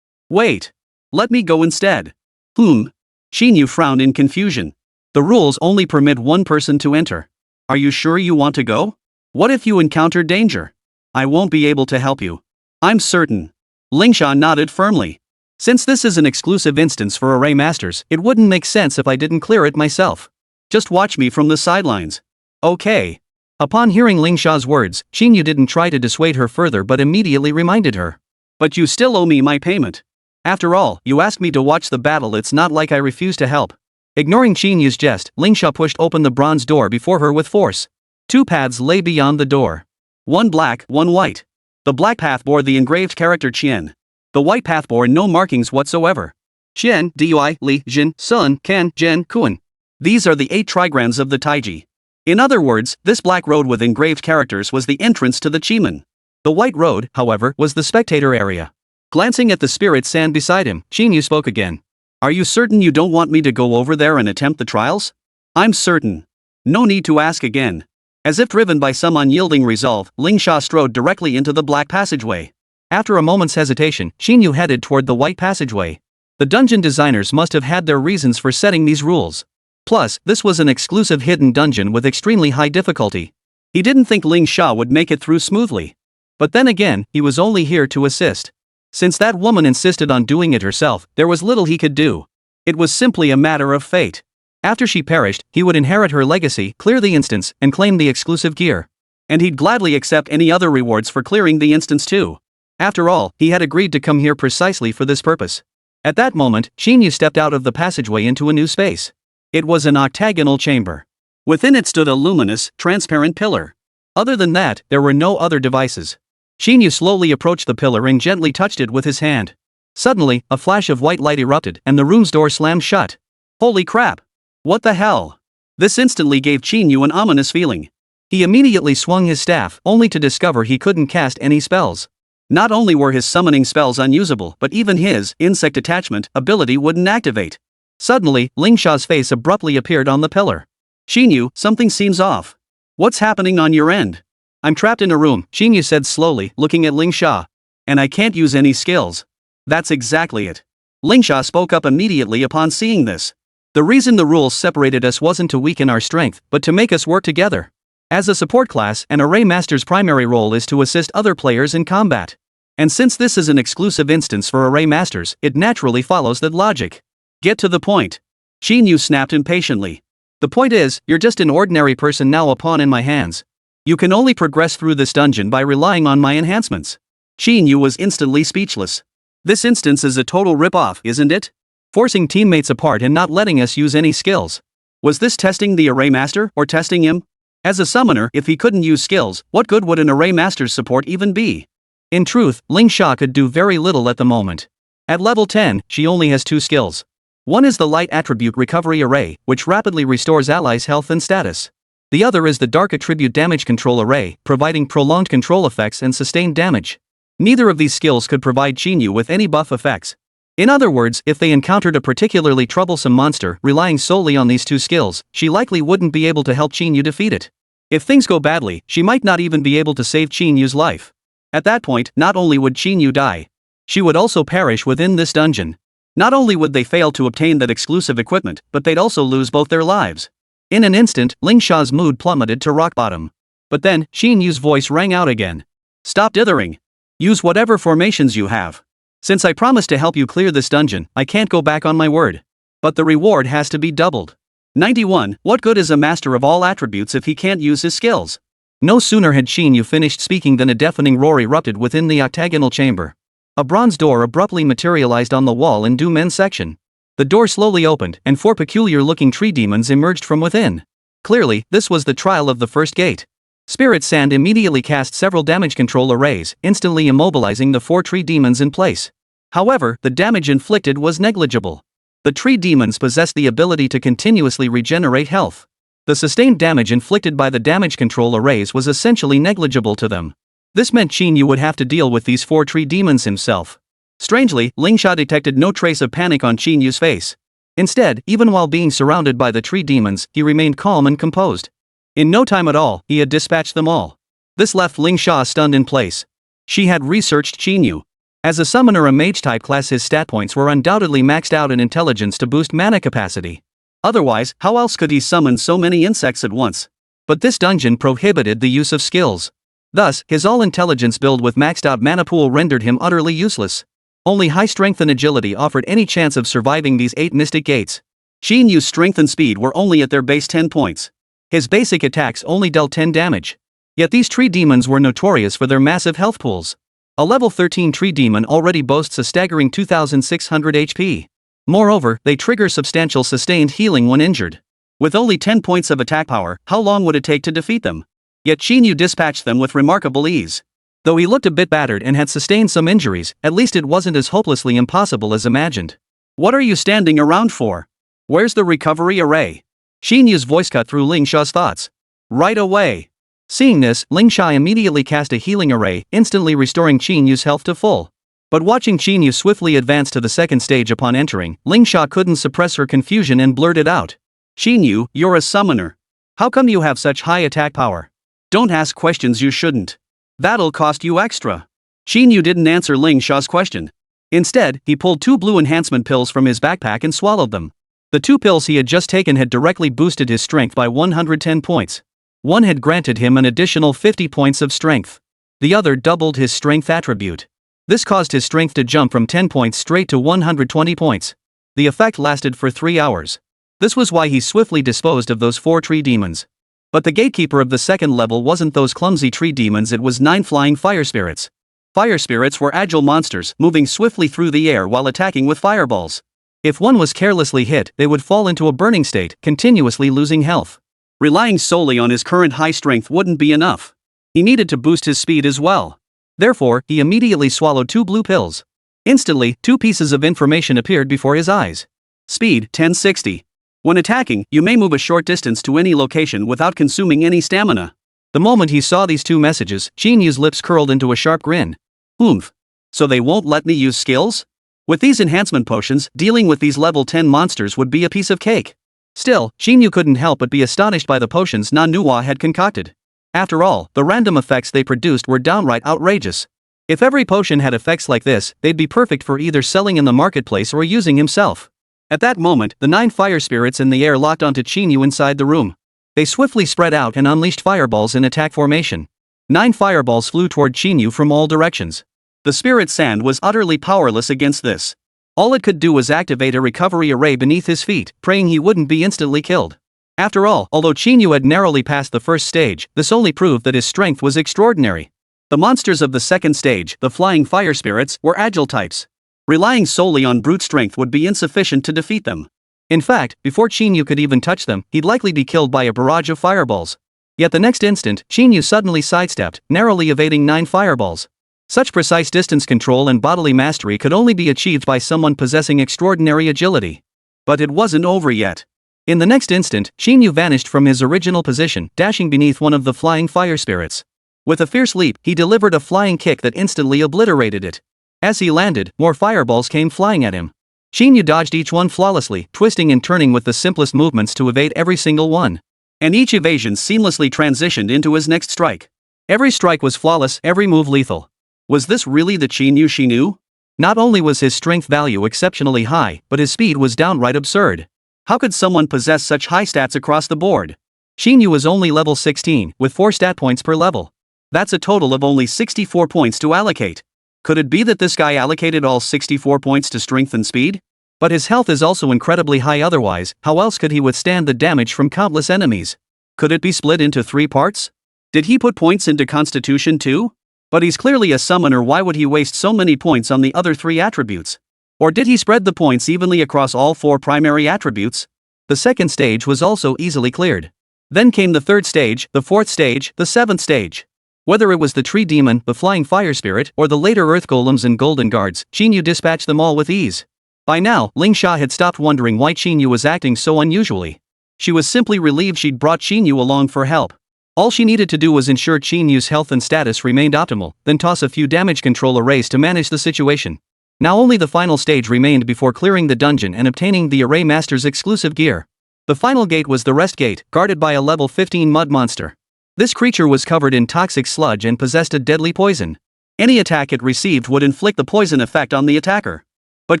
Speaker 1: Wait. Let me go instead. Qín Yǔ frowned in confusion. The rules only permit one person to enter. Are you sure you want to go? What if you encounter danger? I won't be able to help you. I'm certain. Ling Sha nodded firmly. Since this is an exclusive instance for Array Masters, it wouldn't make sense if I didn't clear it myself. Just watch me from the sidelines. Okay. Upon hearing Ling Sha's words, Qín Yǔ didn't try to dissuade her further but immediately reminded her. But you still owe me my payment. After all, you asked me to watch the battle, it's not like I refused to help. Ignoring Qín Yu's jest, Ling Sha pushed open the bronze door before her with force. 2 paths lay beyond the door. One black, one white. The black path bore the engraved character Qian. The white path bore no markings whatsoever. Qian, Dui, Li, Jin, Sun, Kan, Zhen, Kuan. These are the 8 trigrams of the Taiji. In other words, this black road with engraved characters was the entrance to the Qíman. The white road, however, was the spectator area. Glancing at the spirit sand beside him, Qín Yǔ spoke again. Are you certain you don't want me to go over there and attempt the trials? I'm certain. No need to ask again. As if driven by some unyielding resolve, Ling Sha strode directly into the black passageway. After a moment's hesitation, Qín Yǔ headed toward the white passageway. The dungeon designers must have had their reasons for setting these rules. Plus, this was an exclusive hidden dungeon with extremely high difficulty. He didn't think Ling Sha would make it through smoothly. But then again, he was only here to assist. Since that woman insisted on doing it herself, there was little he could do. It was simply a matter of fate. After she perished, he would inherit her legacy, clear the instance, and claim the exclusive gear. And he'd gladly accept any other rewards for clearing the instance too. After all, he had agreed to come here precisely for this purpose. At that moment, Qín Yǔ stepped out of the passageway into a new space. It was an octagonal chamber. Within it stood a luminous, transparent pillar. Other than that, there were no other devices. Qín Yǔ slowly approached the pillar and gently touched it with his hand. Suddenly, a flash of white light erupted and the room's door slammed shut. Holy crap! What the hell? This instantly gave Qín Yǔ an ominous feeling. He immediately swung his staff, only to discover he couldn't cast any spells. Not only were his summoning spells unusable, but even his insect attachment ability wouldn't activate. Suddenly, Ling Sha's face abruptly appeared on the pillar. Qín Yǔ, something seems off. What's happening on your end? I'm trapped in a room, Qín Yǔ said slowly, looking at Ling Sha. And I can't use any skills. That's exactly it. Ling Sha spoke up immediately upon seeing this. The reason the rules separated us wasn't to weaken our strength, but to make us work together. As a support class, an array master's primary role is to assist other players in combat. And since this is an exclusive instance for array masters, it naturally follows that logic. Get to the point. Qín Yǔ snapped impatiently. The point is, you're just an ordinary person now, a pawn in my hands. You can only progress through this dungeon by relying on my enhancements. Qín Yǔ was instantly speechless. This instance is a total rip-off, isn't it? Forcing teammates apart and not letting us use any skills. Was this testing the array master, or testing him? As a summoner, if he couldn't use skills, what good would an array master's support even be? In truth, Ling Sha could do very little at the moment. At level 10, she only has 2 skills. One is the light attribute recovery array, which rapidly restores allies' health and status. The other is the dark attribute damage control array, providing prolonged control effects and sustained damage. Neither of these skills could provide Qín Yǔ with any buff effects. In other words, if they encountered a particularly troublesome monster relying solely on these 2 skills, she likely wouldn't be able to help Qín Yǔ defeat it. If things go badly, she might not even be able to save Qín Yú's life. At that point, not only would Qín Yǔ die, she would also perish within this dungeon. Not only would they fail to obtain that exclusive equipment, but they'd also lose both their lives. In an instant, Ling Sha's mood plummeted to rock bottom. But then, Qín Yú's voice rang out again. Stop dithering. Use whatever formations you have. Since I promised to help you clear this dungeon, I can't go back on my word. But the reward has to be doubled. 91. What good is a master of all attributes if he can't use his skills? No sooner had Qín Yǔ finished speaking than a deafening roar erupted within the octagonal chamber. A bronze door abruptly materialized on the wall in Du Men's section. The door slowly opened, and 4 peculiar-looking tree demons emerged from within. Clearly, this was the trial of the first gate. Spirit Sand immediately cast several damage control arrays, instantly immobilizing the 4 tree demons in place. However, the damage inflicted was negligible. The tree demons possessed the ability to continuously regenerate health. The sustained damage inflicted by the damage control arrays was essentially negligible to them. This meant Qín Yǔ would have to deal with these 4 tree demons himself. Strangely, Ling Sha detected no trace of panic on Qín Yú's face. Instead, even while being surrounded by the tree demons, he remained calm and composed. In no time at all, he had dispatched them all. This left Ling Sha stunned in place. She had researched Qín Yǔ. As a summoner, a mage-type class, his stat points were undoubtedly maxed out in intelligence to boost mana capacity. Otherwise, how else could he summon so many insects at once? But this dungeon prohibited the use of skills. Thus, his all-intelligence build with maxed-out mana pool rendered him utterly useless. Only high strength and agility offered any chance of surviving these 8 mystic gates. Qín Yú's strength and speed were only at their base 10 points. His basic attacks only dealt 10 damage. Yet these tree demons were notorious for their massive health pools. A level 13 tree demon already boasts a staggering 2600 HP. Moreover, they trigger substantial sustained healing when injured. With only 10 points of attack power, how long would it take to defeat them? Yet Qín Yǔ dispatched them with remarkable ease. Though he looked a bit battered and had sustained some injuries, at least it wasn't as hopelessly impossible as imagined. What are you standing around for? Where's the recovery array? Qín Yú's voice cut through Ling Sha's thoughts. Right away. Seeing this, Ling Sha immediately cast a healing array, instantly restoring Qín Yú's health to full. But watching Qín Yǔ swiftly advance to the second stage upon entering, Ling Sha couldn't suppress her confusion and blurted out. Qín Yǔ, you're a summoner. How come you have such high attack power? Don't ask questions you shouldn't. That'll cost you extra. Qín Yǔ didn't answer Ling Sha's question. Instead, he pulled 2 blue enhancement pills from his backpack and swallowed them. The 2 pills he had just taken had directly boosted his strength by 110 points. One had granted him an additional 50 points of strength. The other doubled his strength attribute. This caused his strength to jump from 10 points straight to 120 points. The effect lasted for 3 hours. This was why he swiftly disposed of those 4 tree demons. But the gatekeeper of the second level wasn't those clumsy tree demons, it was 9 flying fire spirits. Fire spirits were agile monsters, moving swiftly through the air while attacking with fireballs. If one was carelessly hit, they would fall into a burning state, continuously losing health. Relying solely on his current high strength wouldn't be enough. He needed to boost his speed as well. Therefore, he immediately swallowed 2 blue pills. Instantly, 2 pieces of information appeared before his eyes. Speed, 1060. When attacking, you may move a short distance to any location without consuming any stamina. The moment he saw these 2 messages, Qín Yú's lips curled into a sharp grin. Oomph. So they won't let me use skills? With these enhancement potions, dealing with these level 10 monsters would be a piece of cake. Still, Qín Yú couldn't help but be astonished by the potions manhwa had concocted. After all, the random effects they produced were downright outrageous. If every potion had effects like this, they'd be perfect for either selling in the marketplace or using himself. At that moment, the 9 fire spirits in the air locked onto Qín Yú inside the room. They swiftly spread out and unleashed fireballs in attack formation. 9 fireballs flew toward Qín Yú from all directions. The spirit sand was utterly powerless against this. All it could do was activate a recovery array beneath his feet, praying he wouldn't be instantly killed. After all, although Qín Yú had narrowly passed the first stage, this only proved that his strength was extraordinary. The monsters of the second stage, the flying fire spirits, were agile types. Relying solely on brute strength would be insufficient to defeat them. In fact, before Qín Yú could even touch them, he'd likely be killed by a barrage of fireballs. Yet the next instant, Qín Yú suddenly sidestepped, narrowly evading 9 fireballs. Such precise distance control and bodily mastery could only be achieved by someone possessing extraordinary agility. But it wasn't over yet. In the next instant, Qín Yú vanished from his original position, dashing beneath one of the flying fire spirits. With a fierce leap, he delivered a flying kick that instantly obliterated it. As he landed, more fireballs came flying at him. Qín Yú dodged each one flawlessly, twisting and turning with the simplest movements to evade every single one. And each evasion seamlessly transitioned into his next strike. Every strike was flawless, every move lethal. Was this really the Qín Yú she knew? Not only was his strength value exceptionally high, but his speed was downright absurd. How could someone possess such high stats across the board? Qín Yú was only level 16, with 4 stat points per level. That's a total of only 64 points to allocate. Could it be that this guy allocated all 64 points to strength and speed? But his health is also incredibly high otherwise, how else could he withstand the damage from countless enemies? Could it be split into 3 parts? Did he put points into Constitution too? But he's clearly a summoner, why would he waste so many points on the other 3 attributes? Or did he spread the points evenly across all 4 primary attributes? The second stage was also easily cleared. Then came the third stage, the fourth stage, the seventh stage. Whether it was the tree demon, the flying fire spirit, or the later earth golems and golden guards, Qín Yú dispatched them all with ease. By now, Ling Sha had stopped wondering why Qín Yú was acting so unusually. She was simply relieved she'd brought Qín Yú along for help. All she needed to do was ensure Qín Yú's health and status remained optimal, then toss a few damage control arrays to manage the situation. Now only the final stage remained before clearing the dungeon and obtaining the Array Master's exclusive gear. The final gate was the Rest Gate, guarded by a level 15 mud monster. This creature was covered in toxic sludge and possessed a deadly poison. Any attack it received would inflict the poison effect on the attacker. But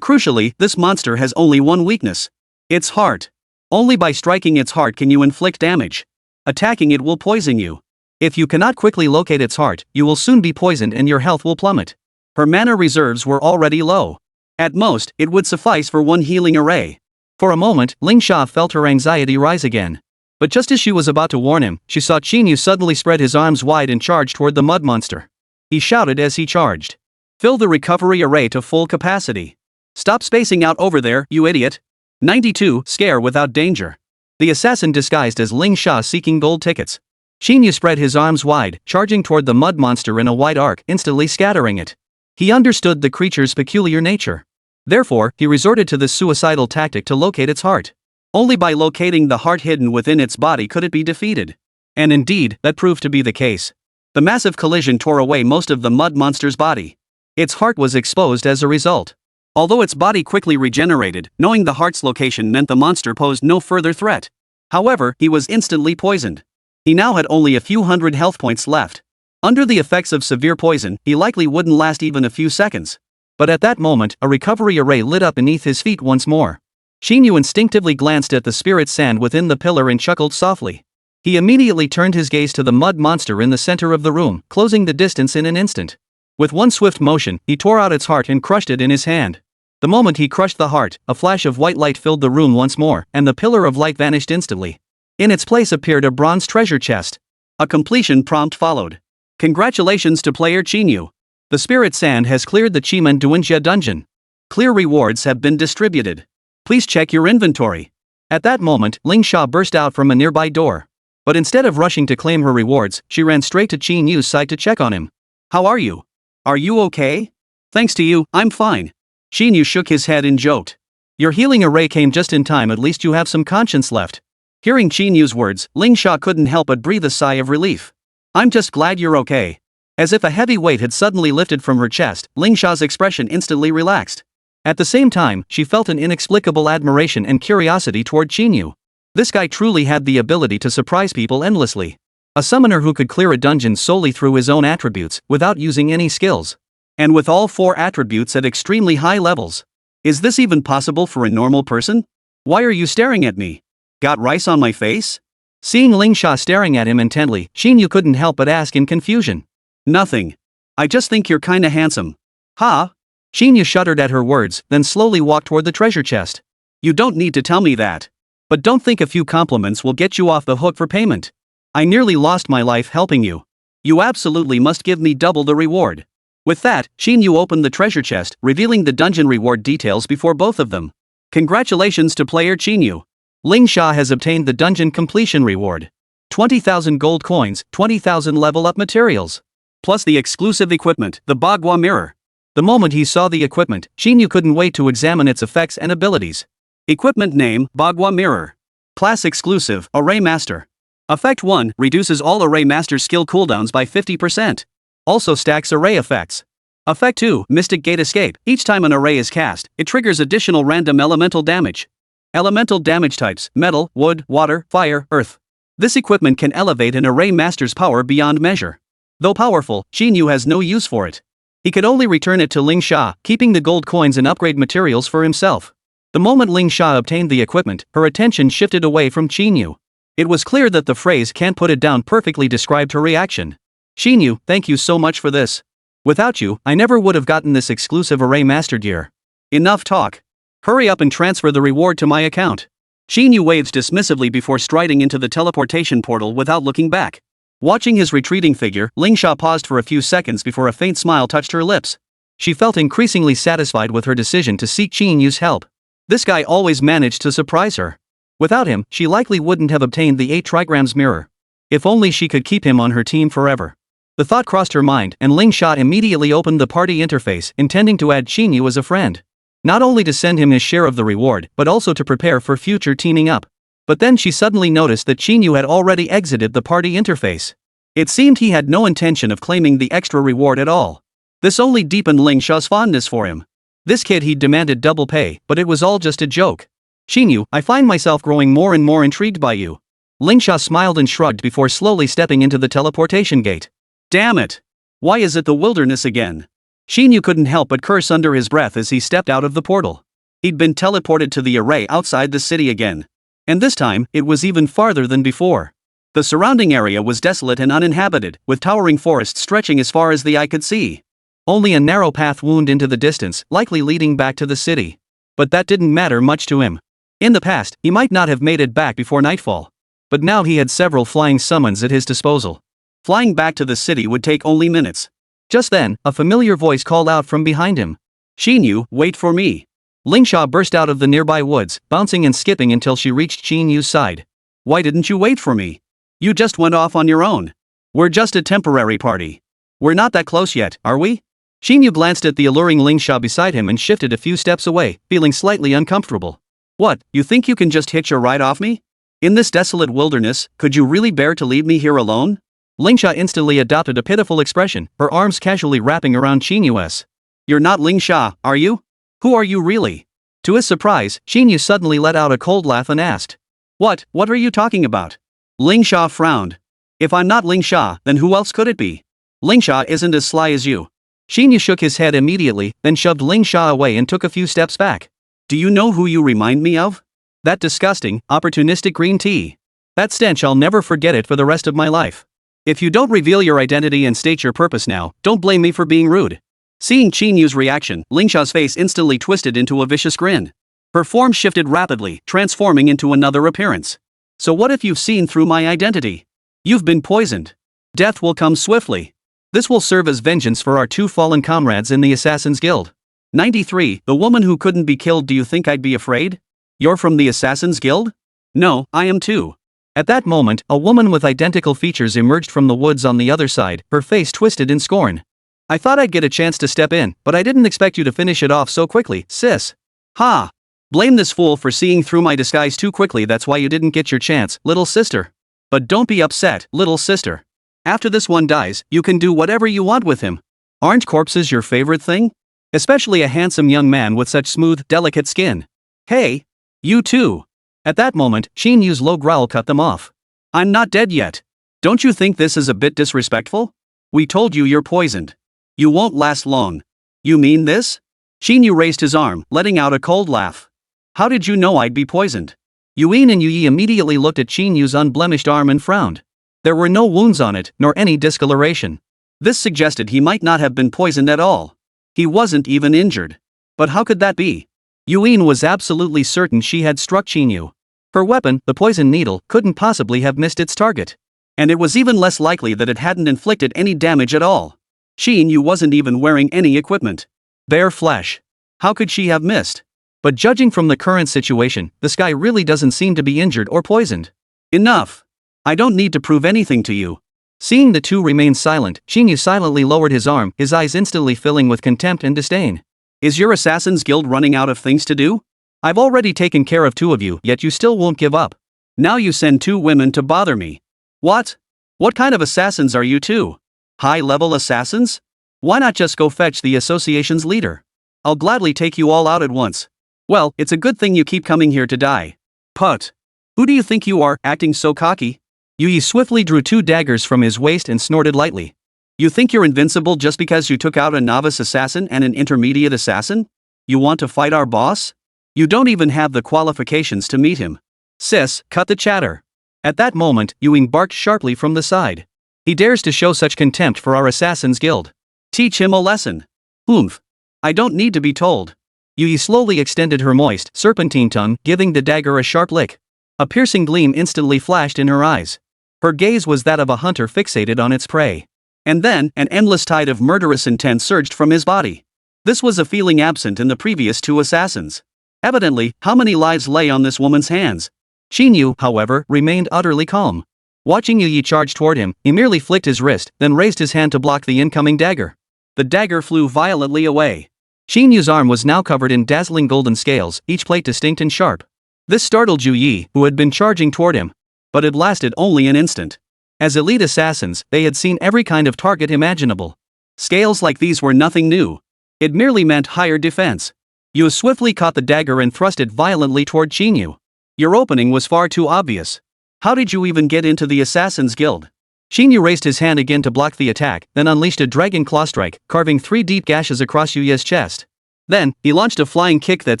Speaker 1: crucially, this monster has only one weakness. Its heart. Only by striking its heart can you inflict damage. Attacking it will poison you. If you cannot quickly locate its heart, you will soon be poisoned and your health will plummet. Her mana reserves were already low. At most, it would suffice for 1 healing array. For a moment, Ling Sha felt her anxiety rise again. But just as she was about to warn him, she saw Qín Yú suddenly spread his arms wide and charge toward the mud monster. He shouted as he charged. "Fill the recovery array to full capacity. Stop spacing out over there, you idiot." 92. Scare without danger. The assassin disguised as Ling Sha seeking gold tickets. Qín Yú spread his arms wide, charging toward the mud monster in a wide arc, instantly scattering it. He understood the creature's peculiar nature. Therefore, he resorted to this suicidal tactic to locate its heart. Only by locating the heart hidden within its body could it be defeated. And indeed, that proved to be the case. The massive collision tore away most of the mud monster's body. Its heart was exposed as a result. Although its body quickly regenerated, knowing the heart's location meant the monster posed no further threat. However, he was instantly poisoned. He now had only a few hundred health points left. Under the effects of severe poison, he likely wouldn't last even a few seconds. But at that moment, a recovery array lit up beneath his feet once more. Qín Yú instinctively glanced at the spirit sand within the pillar and chuckled softly. He immediately turned his gaze to the mud monster in the center of the room, closing the distance in an instant. With one swift motion, he tore out its heart and crushed it in his hand. The moment he crushed the heart, a flash of white light filled the room once more, and the pillar of light vanished instantly. In its place appeared a bronze treasure chest. A completion prompt followed. Congratulations to player Qín Yú. The spirit sand has cleared the Qín Yǔ dungeon. Clear rewards have been distributed. Please check your inventory. At that moment, Ling Sha burst out from a nearby door. But instead of rushing to claim her rewards, she ran straight to Qín Yǔ's side to check on him. How are you? Are you okay? Thanks to you, I'm fine. Qín Yǔ shook his head and joked. Your healing array came just in time, at least you have some conscience left. Hearing Qín Yǔ's words, Ling Sha couldn't help but breathe a sigh of relief. I'm just glad you're okay. As if a heavy weight had suddenly lifted from her chest, Ling Sha's expression instantly relaxed. At the same time, she felt an inexplicable admiration and curiosity toward Qín Yǔ. This guy truly had the ability to surprise people endlessly. A summoner who could clear a dungeon solely through his own attributes, without using any skills. And with all 4 attributes at extremely high levels. Is this even possible for a normal person? Why are you staring at me? Got rice on my face? Seeing Ling Sha staring at him intently, Qín Yǔ couldn't help but ask in confusion. Nothing. I just think you're kinda handsome. Huh? Qín Yǔ shuddered at her words, then slowly walked toward the treasure chest. You don't need to tell me that. But don't think a few compliments will get you off the hook for payment. I nearly lost my life helping you. You absolutely must give me double the reward. With that, Qín Yǔ opened the treasure chest, revealing the dungeon reward details before both of them. Congratulations to player Qín Yǔ. Ling Sha has obtained the dungeon completion reward. 20,000 gold coins, 20,000 level up materials. Plus the exclusive equipment, the manhwa mirror. The moment he saw the equipment, Qín Yǔ couldn't wait to examine its effects and abilities. Equipment name, manhwa mirror. Class exclusive, Array Master. Effect 1, reduces all Array Master skill cooldowns by 50%. Also stacks array effects. Effect 2, Mystic Gate Escape. Each time an array is cast, it triggers additional random elemental damage. Elemental damage types, metal, wood, water, fire, earth. This equipment can elevate an Array Master's power beyond measure. Though powerful, Qín Yǔ has no use for it. He could only return it to Ling Sha, keeping the gold coins and upgrade materials for himself. The moment Ling Sha obtained the equipment, her attention shifted away from Qín Yǔ. It was clear that the phrase "can't put it down" perfectly described her reaction. Qín Yǔ, thank you so much for this. Without you, I never would have gotten this exclusive Array Master gear. Enough talk. Hurry up and transfer the reward to my account. Qín Yǔ waved dismissively before striding into the teleportation portal without looking back. Watching his retreating figure, Ling Sha paused for a few seconds before a faint smile touched her lips. She felt increasingly satisfied with her decision to seek Qín Yǔ's help. This guy always managed to surprise her. Without him, she likely wouldn't have obtained the 8 trigrams mirror. If only she could keep him on her team forever. The thought crossed her mind, and Ling Sha immediately opened the party interface, intending to add Qín Yǔ as a friend. Not only to send him his share of the reward, but also to prepare for future teaming up. But then she suddenly noticed that Qín Yǔ had already exited the party interface. It seemed he had no intention of claiming the extra reward at all. This only deepened Ling Sha's fondness for him. This kid he'd demanded double pay, but it was all just a joke. Qín Yǔ, I find myself growing more and more intrigued by you. Ling Sha smiled and shrugged before slowly stepping into the teleportation gate. Damn it! Why is it the wilderness again? Qín Yǔ couldn't help but curse under his breath as he stepped out of the portal. He'd been teleported to the array outside the city again. And this time, it was even farther than before. The surrounding area was desolate and uninhabited, with towering forests stretching as far as the eye could see. Only a narrow path wound into the distance, likely leading back to the city. But that didn't matter much to him. In the past, he might not have made it back before nightfall. But now he had several flying summons at his disposal. Flying back to the city would take only minutes. Just then, a familiar voice called out from behind him. Qín Yǔ, wait for me. Ling Sha burst out of the nearby woods, bouncing and skipping until she reached Qín Yǔ's side. Why didn't you wait for me? You just went off on your own. We're just a temporary party. We're not that close yet, are we? Qín Yǔ glanced at the alluring Ling Sha beside him and shifted a few steps away, feeling slightly uncomfortable. What, you think you can just hitch a ride off me? In this desolate wilderness, could you really bear to leave me here alone? Ling Sha instantly adopted a pitiful expression, her arms casually wrapping around Qín Yǔ's. You're not Ling Sha, are you? Who are you really? To his surprise, Qín Yǔ suddenly let out a cold laugh and asked. What are you talking about? Ling Sha frowned. If I'm not Ling Sha, then who else could it be? Ling Sha isn't as sly as you. Qín Yǔ shook his head immediately, then shoved Ling Sha away and took a few steps back. Do you know who you remind me of? That disgusting, opportunistic green tea. That stench, I'll never forget it for the rest of my life. If you don't reveal your identity and state your purpose now, don't blame me for being rude. Seeing Qín Yǔ's reaction, Ling Sha's face instantly twisted into a vicious grin. Her form shifted rapidly, transforming into another appearance. So what if you've seen through my identity? You've been poisoned. Death will come swiftly. This will serve as vengeance for our two fallen comrades in the Assassin's Guild. 93. The woman who couldn't be killed. Do you think I'd be afraid? You're from the Assassin's Guild? No, I am too. At that moment, a woman with identical features emerged from the woods on the other side, her face twisted in scorn. I thought I'd get a chance to step in, but I didn't expect you to finish it off so quickly, sis. Ha! Blame this fool for seeing through my disguise too quickly. That's why you didn't get your chance, little sister. But don't be upset, little sister. After this one dies, you can do whatever you want with him. Aren't corpses your favorite thing? Especially a handsome young man with such smooth, delicate skin. Hey! You too! At that moment, Qín Yú's low growl cut them off. I'm not dead yet. Don't you think this is a bit disrespectful? We told you you're poisoned. You won't last long. You mean this? Qín Yú raised his arm, letting out a cold laugh. How did you know I'd be poisoned? Yuan and Yi immediately looked at Qín Yú's unblemished arm and frowned. There were no wounds on it, nor any discoloration. This suggested he might not have been poisoned at all. He wasn't even injured. But how could that be? Yuan was absolutely certain she had struck Qín Yú. Her weapon, the poison needle, couldn't possibly have missed its target. And it was even less likely that it hadn't inflicted any damage at all. Qín Yú wasn't even wearing any equipment. Bare flesh. How could she have missed? But judging from the current situation, this guy really doesn't seem to be injured or poisoned. Enough. I don't need to prove anything to you. Seeing the two remain silent, Qín Yú silently lowered his arm, his eyes instantly filling with contempt and disdain. Is your Assassin's Guild running out of things to do? I've already taken care of two of you, yet you still won't give up. Now you send two women to bother me. What? What kind of assassins are you two? High-level assassins? Why not just go fetch the association's leader? I'll gladly take you all out at once. Well, it's a good thing you keep coming here to die. Put. Who do you think you are, acting so cocky? Yi swiftly drew two daggers from his waist and snorted lightly. You think you're invincible just because you took out a novice assassin and an intermediate assassin? You want to fight our boss? You don't even have the qualifications to meet him. Sis, cut the chatter. At that moment, Yuan barked sharply from the side. He dares to show such contempt for our Assassin's Guild. Teach him a lesson. Oomph. I don't need to be told. Yi slowly extended her moist, serpentine tongue, giving the dagger a sharp lick. A piercing gleam instantly flashed in her eyes. Her gaze was that of a hunter fixated on its prey. And then, an endless tide of murderous intent surged from his body. This was a feeling absent in the previous two assassins. Evidently, how many lives lay on this woman's hands? Qín Yú, however, remained utterly calm. Watching Yi charge toward him, he merely flicked his wrist, then raised his hand to block the incoming dagger. The dagger flew violently away. Qín Yú's arm was now covered in dazzling golden scales, each plate distinct and sharp. This startled Yi, who had been charging toward him. But it lasted only an instant. As elite assassins, they had seen every kind of target imaginable. Scales like these were nothing new. It merely meant higher defense. Yu swiftly caught the dagger and thrust it violently toward Qín Yú. Your opening was far too obvious. How did you even get into the Assassin's Guild? Qín Yú raised his hand again to block the attack, then unleashed a dragon claw strike, carving 3 deep gashes across Yu's chest. Then, he launched a flying kick that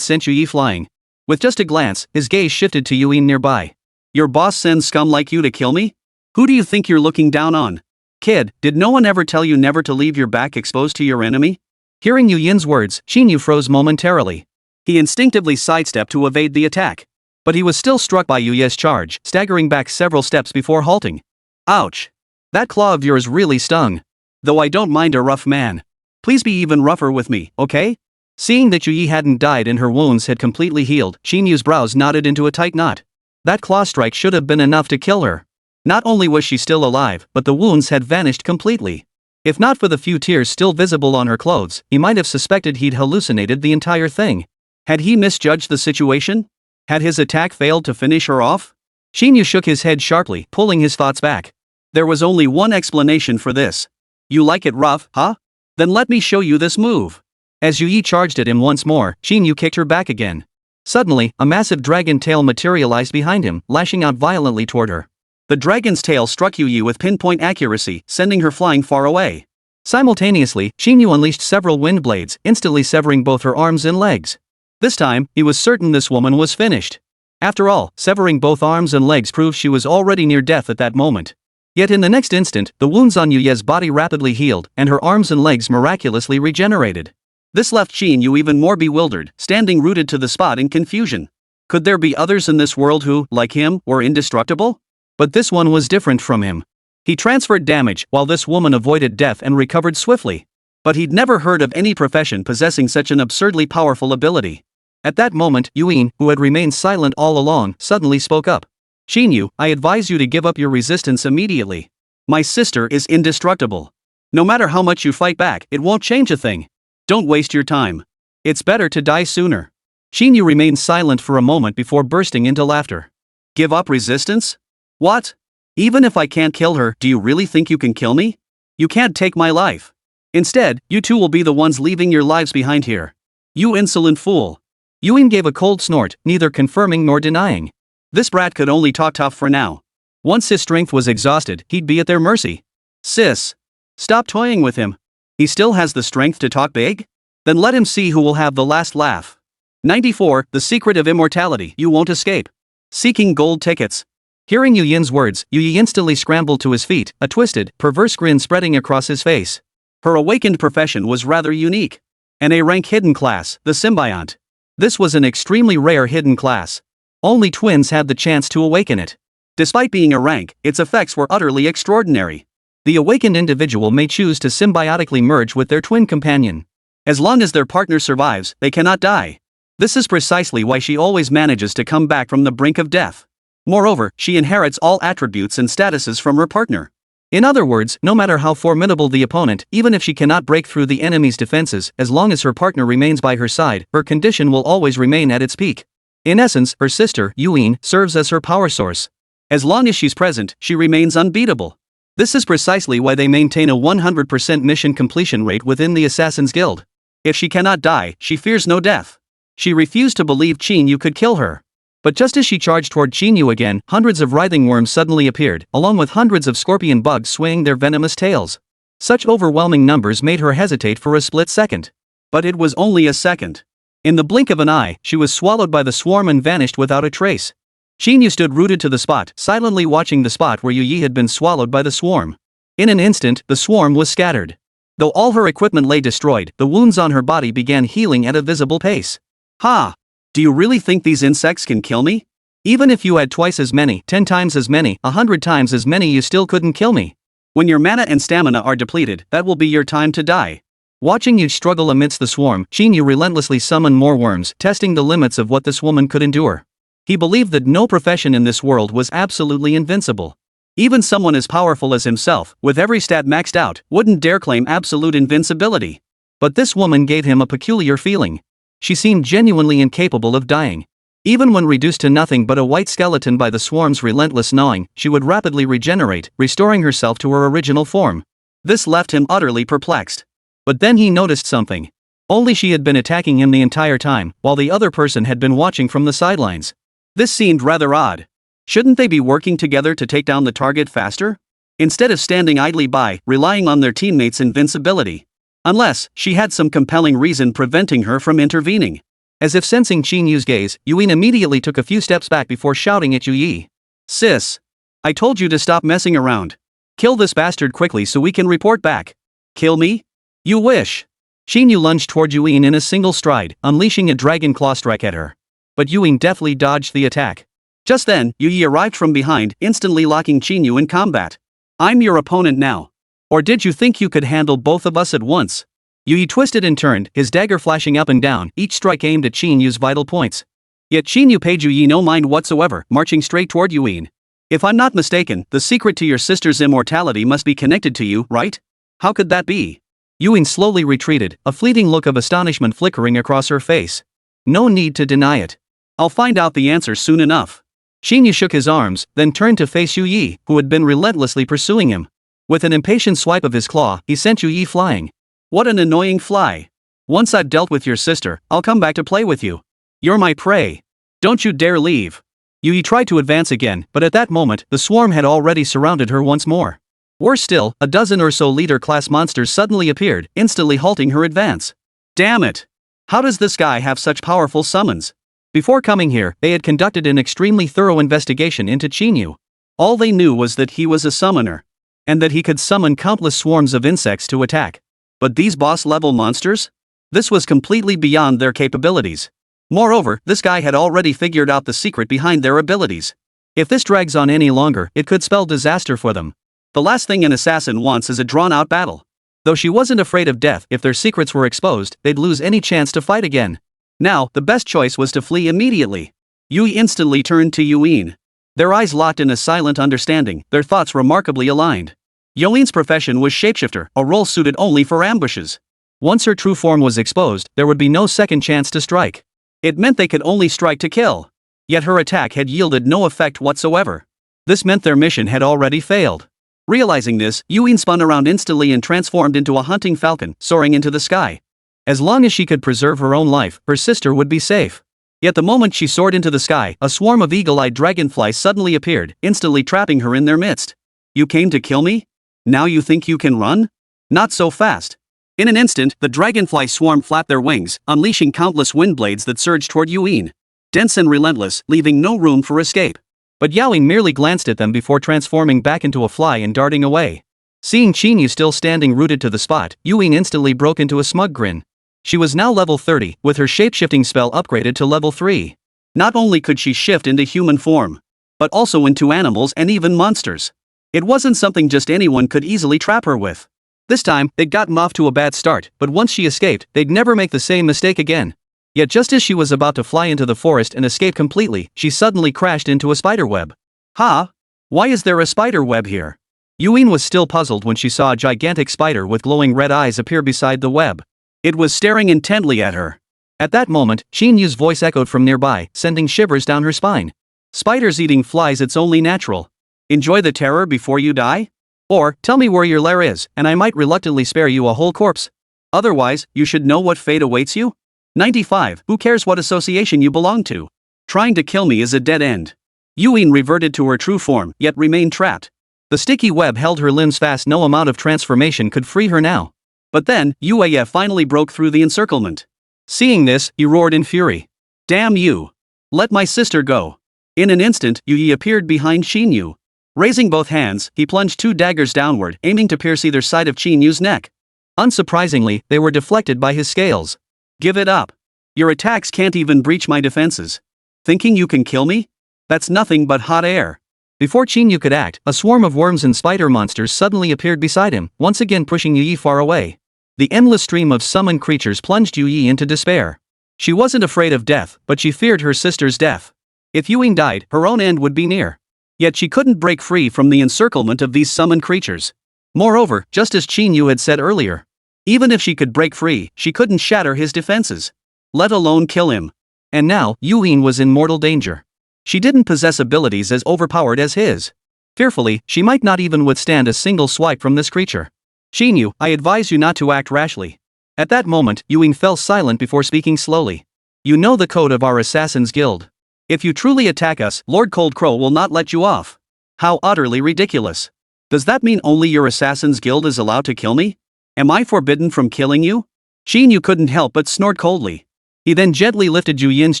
Speaker 1: sent Yi flying. With just a glance, his gaze shifted to Yuan nearby. Your boss sends scum like you to kill me? Who do you think you're looking down on? Kid, did no one ever tell you never to leave your back exposed to your enemy? Hearing Yuan's words, Qín Yú froze momentarily. He instinctively sidestepped to evade the attack. But he was still struck by Yu's charge, staggering back several steps before halting. Ouch! That claw of yours really stung. Though I don't mind a rough man. Please be even rougher with me, okay? Seeing that Yi hadn't died and her wounds had completely healed, Qín Yú's brows knotted into a tight knot. That claw strike should have been enough to kill her. Not only was she still alive, but the wounds had vanished completely. If not for the few tears still visible on her clothes, he might have suspected he'd hallucinated the entire thing. Had he misjudged the situation? Had his attack failed to finish her off? Qín Yú shook his head sharply, pulling his thoughts back. There was only one explanation for this. You like it rough, huh? Then let me show you this move. As Yi charged at him once more, Qín Yú kicked her back again. Suddenly, a massive dragon tail materialized behind him, lashing out violently toward her. The dragon's tail struck Yi with pinpoint accuracy, sending her flying far away. Simultaneously, Qín Yú unleashed several wind blades, instantly severing both her arms and legs. This time, he was certain this woman was finished. After all, severing both arms and legs proved she was already near death at that moment. Yet in the next instant, the wounds on Yu's body rapidly healed, and her arms and legs miraculously regenerated. This left Qín Yú even more bewildered, standing rooted to the spot in confusion. Could there be others in this world who, like him, were indestructible? But this one was different from him. He transferred damage while this woman avoided death and recovered swiftly. But he'd never heard of any profession possessing such an absurdly powerful ability. At that moment, Yúin, who had remained silent all along, suddenly spoke up. Qín Yǔ, I advise you to give up your resistance immediately. My sister is indestructible. No matter how much you fight back, it won't change a thing. Don't waste your time. It's better to die sooner. Qín Yǔ remained silent for a moment before bursting into laughter. Give up resistance? What? Even if I can't kill her, do you really think you can kill me? You can't take my life. Instead, you two will be the ones leaving your lives behind here. You insolent fool. Yúin gave a cold snort, neither confirming nor denying. This brat could only talk tough for now. Once his strength was exhausted, he'd be at their mercy. Sis. Stop toying with him. He still has the strength to talk big? Then let him see who will have the last laugh. 94. The secret of immortality. You won't escape. Seeking gold tickets. Hearing Yu Yin's words, Yu Yi instantly scrambled to his feet, a twisted, perverse grin spreading across his face. Her awakened profession was rather unique. An A-rank hidden class, the symbiont. This was an extremely rare hidden class. Only twins had the chance to awaken it. Despite being a rank, its effects were utterly extraordinary. The awakened individual may choose to symbiotically merge with their twin companion. As long as their partner survives, they cannot die. This is precisely why she always manages to come back from the brink of death. Moreover, she inherits all attributes and statuses from her partner. In other words, no matter how formidable the opponent, even if she cannot break through the enemy's defenses, as long as her partner remains by her side, her condition will always remain at its peak. In essence, her sister, Yúin, serves as her power source. As long as she's present, she remains unbeatable. This is precisely why they maintain a 100% mission completion rate within the Assassin's Guild. If she cannot die, she fears no death. She refused to believe Qín Yǔ could kill her. But just as she charged toward Qín Yǔ again, hundreds of writhing worms suddenly appeared, along with hundreds of scorpion bugs swaying their venomous tails. Such overwhelming numbers made her hesitate for a split second. But it was only a second. In the blink of an eye, she was swallowed by the swarm and vanished without a trace. Qín Yǔ stood rooted to the spot, silently watching the spot where Yu Yi had been swallowed by the swarm. In an instant, the swarm was scattered. Though all her equipment lay destroyed, the wounds on her body began healing at a visible pace. Ha! Do you really think these insects can kill me? Even if you had twice as many, 10 times as many, 100 times as many, you still couldn't kill me. When your mana and stamina are depleted, that will be your time to die. Watching Yu struggle amidst the swarm, Qín Yǔ relentlessly summoned more worms, testing the limits of what this woman could endure. He believed that no profession in this world was absolutely invincible. Even someone as powerful as himself, with every stat maxed out, wouldn't dare claim absolute invincibility. But this woman gave him a peculiar feeling. She seemed genuinely incapable of dying. Even when reduced to nothing but a white skeleton by the swarm's relentless gnawing, she would rapidly regenerate, restoring herself to her original form. This left him utterly perplexed. But then he noticed something. Only she had been attacking him the entire time, while the other person had been watching from the sidelines. This seemed rather odd. Shouldn't they be working together to take down the target faster? Instead of standing idly by, relying on their teammates' invincibility. Unless, she had some compelling reason preventing her from intervening. As if sensing Qín Yú's gaze, Yúin immediately took a few steps back before shouting at Yu Yi. Sis! I told you to stop messing around. Kill this bastard quickly so we can report back. Kill me? You wish. Qín Yǔ lunged toward Yúin in a single stride, unleashing a dragon claw strike at her. But Yúin deftly dodged the attack. Just then, Yu Yi arrived from behind, instantly locking Qín Yǔ in combat. I'm your opponent now. Or did you think you could handle both of us at once? Yu Yi twisted and turned, his dagger flashing up and down, each strike aimed at Qín Yú's vital points. Yet Qín Yǔ paid Yu Yi no mind whatsoever, marching straight toward Yúin. If I'm not mistaken, the secret to your sister's immortality must be connected to you, right? How could that be? Yúin slowly retreated, a fleeting look of astonishment flickering across her face. No need to deny it. I'll find out the answer soon enough. Qín Yǔ shook his arms, then turned to face Yu Yi, who had been relentlessly pursuing him. With an impatient swipe of his claw, he sent Yu Yi flying. What an annoying fly. Once I've dealt with your sister, I'll come back to play with you. You're my prey. Don't you dare leave. Yu Yi tried to advance again, but at that moment, the swarm had already surrounded her once more. Worse still, a dozen or so leader-class monsters suddenly appeared, instantly halting her advance. Damn it! How does this guy have such powerful summons? Before coming here, they had conducted an extremely thorough investigation into Qín Yǔ. All they knew was that he was a summoner. And that he could summon countless swarms of insects to attack. But these boss-level monsters? This was completely beyond their capabilities. Moreover, this guy had already figured out the secret behind their abilities. If this drags on any longer, it could spell disaster for them. The last thing an assassin wants is a drawn-out battle. Though she wasn't afraid of death, if their secrets were exposed, they'd lose any chance to fight again. Now, the best choice was to flee immediately. Yui instantly turned to Yuin. Their eyes locked in a silent understanding, their thoughts remarkably aligned. Yuin's profession was shapeshifter, a role suited only for ambushes. Once her true form was exposed, there would be no second chance to strike. It meant they could only strike to kill. Yet her attack had yielded no effect whatsoever. This meant their mission had already failed. Realizing this, Yuin spun around instantly and transformed into a hunting falcon, soaring into the sky. As long as she could preserve her own life, her sister would be safe. Yet the moment she soared into the sky, a swarm of eagle-eyed dragonflies suddenly appeared, instantly trapping her in their midst. "You came to kill me? Now you think you can run? Not so fast." In an instant, the dragonfly swarm flapped their wings, unleashing countless wind blades that surged toward Yuin. Dense and relentless, leaving no room for escape. But Yaoing merely glanced at them before transforming back into a fly and darting away. Seeing Qín Yǔ still standing rooted to the spot, Yuin instantly broke into a smug grin. She was now level 30, with her shapeshifting spell upgraded to level 3. Not only could she shift into human form, but also into animals and even monsters. It wasn't something just anyone could easily trap her with. This time, they'd gotten off to a bad start, but once she escaped, they'd never make the same mistake again. Yet just as she was about to fly into the forest and escape completely, she suddenly crashed into a spiderweb. "Huh? Why is there a spider web here?" Yuin was still puzzled when she saw a gigantic spider with glowing red eyes appear beside the web. It was staring intently at her. At that moment, Qín Yǔ's voice echoed from nearby, sending shivers down her spine. "Spiders eating flies, it's only natural. Enjoy the terror before you die? Or, tell me where your lair is, and I might reluctantly spare you a whole corpse. Otherwise, you should know what fate awaits you? 95. Who cares what association you belong to? Trying to kill me is a dead end." Yuin reverted to her true form, yet remained trapped. The sticky web held her limbs fast, no amount of transformation could free her now. But then, Yue finally broke through the encirclement. Seeing this, he roared in fury. "Damn you! Let my sister go!" In an instant, Yue appeared behind Qín Yǔ. Raising both hands, he plunged 2 daggers downward, aiming to pierce either side of Qín Yǔ's neck. Unsurprisingly, they were deflected by his scales. "Give it up. Your attacks can't even breach my defenses. Thinking you can kill me? That's nothing but hot air." Before Qín Yǔ could act, a swarm of worms and spider monsters suddenly appeared beside him, once again pushing Yue far away. The endless stream of summoned creatures plunged Yue into despair. She wasn't afraid of death, but she feared her sister's death. If Yuin died, her own end would be near. Yet she couldn't break free from the encirclement of these summoned creatures. Moreover, just as Qín Yǔ had said earlier, even if she could break free, she couldn't shatter his defenses, let alone kill him. And now, Yuin was in mortal danger. She didn't possess abilities as overpowered as his. Fearfully, she might not even withstand a single swipe from this creature. "Qín Yǔ, I advise you not to act rashly." At that moment, Yuin fell silent before speaking slowly. "You know the code of our Assassin's Guild. If you truly attack us, Lord Cold Crow will not let you off." "How utterly ridiculous. Does that mean only your Assassin's Guild is allowed to kill me? Am I forbidden from killing you?" Qín Yǔ couldn't help but snort coldly. He then gently lifted Yuyin's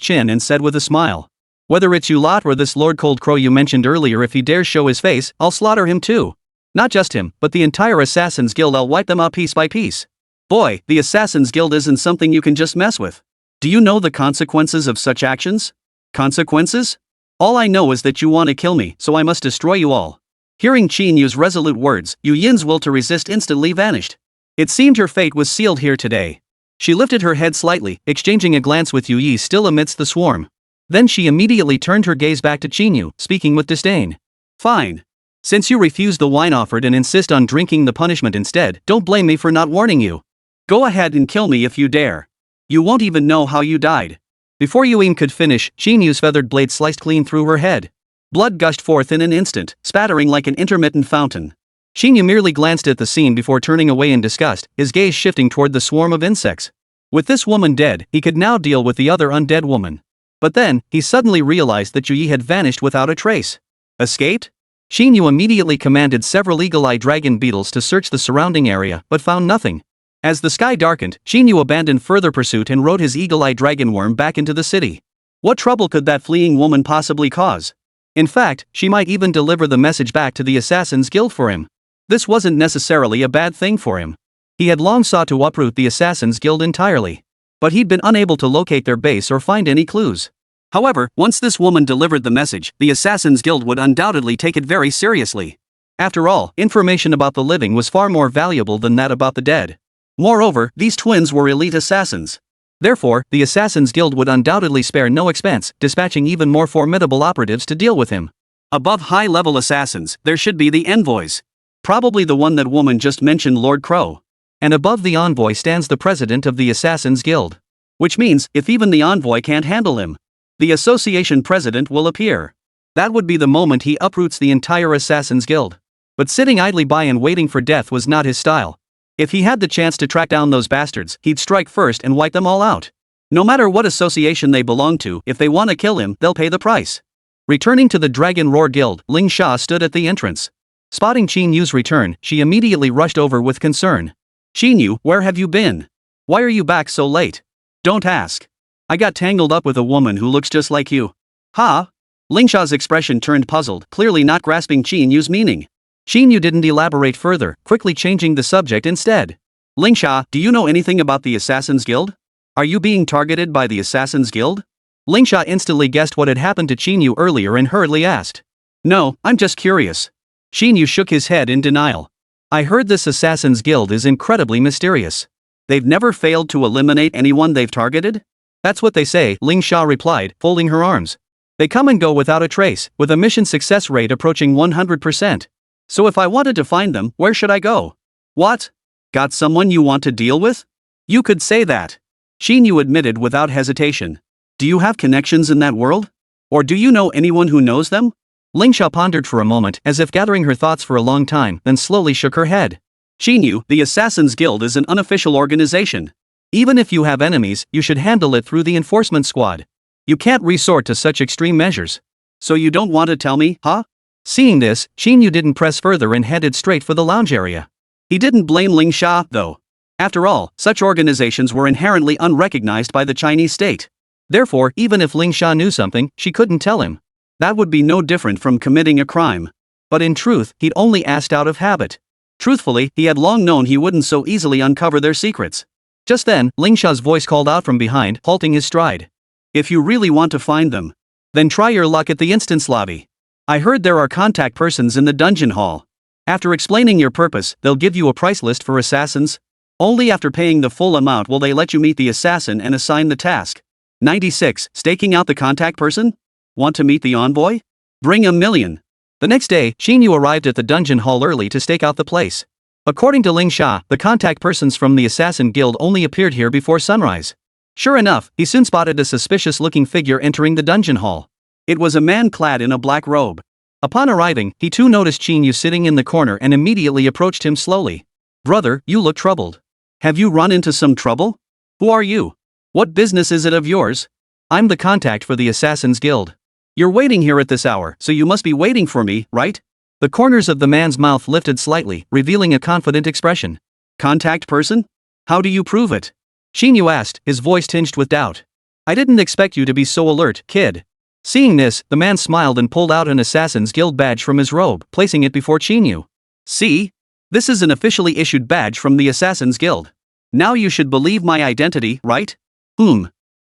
Speaker 1: chin and said with a smile, "Whether it's you lot or this Lord Cold Crow you mentioned earlier, if he dares show his face, I'll slaughter him too. Not just him, but the entire Assassin's Guild. I'll wipe them out piece by piece." "Boy, the Assassin's Guild isn't something you can just mess with. Do you know the consequences of such actions?" "Consequences? All I know is that you want to kill me, so I must destroy you all." Hearing Qín Yǔ's resolute words, Yuyin's will to resist instantly vanished. It seemed her fate was sealed here today. She lifted her head slightly, exchanging a glance with Yue still amidst the swarm. Then she immediately turned her gaze back to Qín Yǔ, speaking with disdain. "Fine. Since you refuse the wine offered and insist on drinking the punishment instead, don't blame me for not warning you. Go ahead and kill me if you dare. You won't even know how you died." Before Yuin could finish, Qín Yǔ's feathered blade sliced clean through her head. Blood gushed forth in an instant, spattering like an intermittent fountain. Qín Yǔ merely glanced at the scene before turning away in disgust, his gaze shifting toward the swarm of insects. With this woman dead, he could now deal with the other undead woman. But then, he suddenly realized that Yue had vanished without a trace. Escaped? Qín Yǔ immediately commanded several eagle-eyed dragon beetles to search the surrounding area, but found nothing. As the sky darkened, Qín Yǔ abandoned further pursuit and rode his eagle-eyed dragon worm back into the city. What trouble could that fleeing woman possibly cause? In fact, she might even deliver the message back to the Assassin's Guild for him. This wasn't necessarily a bad thing for him. He had long sought to uproot the Assassin's Guild entirely. But he'd been unable to locate their base or find any clues. However, once this woman delivered the message, the Assassin's Guild would undoubtedly take it very seriously. After all, information about the living was far more valuable than that about the dead. Moreover, these twins were elite assassins. Therefore, the Assassins' Guild would undoubtedly spare no expense, dispatching even more formidable operatives to deal with him. Above high-level assassins, there should be the envoys. Probably the one that woman just mentioned, Lord Crow. And above the envoy stands the president of the Assassins' Guild. Which means, if even the envoy can't handle him, the association president will appear. That would be the moment he uproots the entire Assassins' Guild. But sitting idly by and waiting for death was not his style. If he had the chance to track down those bastards, he'd strike first and wipe them all out. No matter what association they belong to, if they want to kill him, they'll pay the price. Returning to the Dragon Roar Guild, Ling Sha stood at the entrance. Spotting Qín Yǔ's return, she immediately rushed over with concern. Qín Yǔ, where have you been? Why are you back so late? Don't ask. I got tangled up with a woman who looks just like you. Ha? Ling Sha's expression turned puzzled, clearly not grasping Qín Yǔ's meaning. Qín Yǔ didn't elaborate further, quickly changing the subject instead. Ling Sha, do you know anything about the Assassin's Guild? Are you being targeted by the Assassin's Guild? Ling Sha instantly guessed what had happened to Qín Yǔ earlier and hurriedly asked. No, I'm just curious. Qín Yǔ shook his head in denial. I heard this Assassin's Guild is incredibly mysterious. They've never failed to eliminate anyone they've targeted? That's what they say, Ling Sha replied, folding her arms. They come and go without a trace, with a mission success rate approaching 100%. So if I wanted to find them, where should I go? What? Got someone you want to deal with? You could say that. Qín Yǔ admitted without hesitation. Do you have connections in that world? Or do you know anyone who knows them? Ling Sha pondered for a moment, as if gathering her thoughts for a long time, then slowly shook her head. Qín Yǔ, the Assassin's Guild is an unofficial organization. Even if you have enemies, you should handle it through the enforcement squad. You can't resort to such extreme measures. So you don't want to tell me, huh? Seeing this, Qín Yǔ didn't press further and headed straight for the lounge area. He didn't blame Ling Sha, though. After all, such organizations were inherently unrecognized by the Chinese state. Therefore, even if Ling Sha knew something, she couldn't tell him. That would be no different from committing a crime. But in truth, he'd only asked out of habit. Truthfully, he had long known he wouldn't so easily uncover their secrets. Just then, Ling Sha's voice called out from behind, halting his stride. If you really want to find them, then try your luck at the instance lobby. I heard there are contact persons in the dungeon hall. After explaining your purpose, they'll give you a price list for assassins. Only after paying the full amount will they let you meet the assassin and assign the task. 96. Staking out the contact person? Want to meet the envoy? Bring $1 million. The next day, Qín Yǔ arrived at the dungeon hall early to stake out the place. According to Ling Sha, the contact persons from the Assassin Guild only appeared here before sunrise. Sure enough, he soon spotted a suspicious-looking figure entering the dungeon hall. It was a man clad in a black robe. Upon arriving, he too noticed Qín Yǔ sitting in the corner and immediately approached him slowly. Brother, you look troubled. Have you run into some trouble? Who are you? What business is it of yours? I'm the contact for the Assassin's Guild. You're waiting here at this hour, so you must be waiting for me, right? The corners of the man's mouth lifted slightly, revealing a confident expression. Contact person? How do you prove it? Qín Yǔ asked, his voice tinged with doubt. I didn't expect you to be so alert, kid. Seeing this, the man smiled and pulled out an Assassin's Guild badge from his robe, placing it before Qín Yǔ. See? This is an officially issued badge from the Assassin's Guild. Now you should believe my identity, right?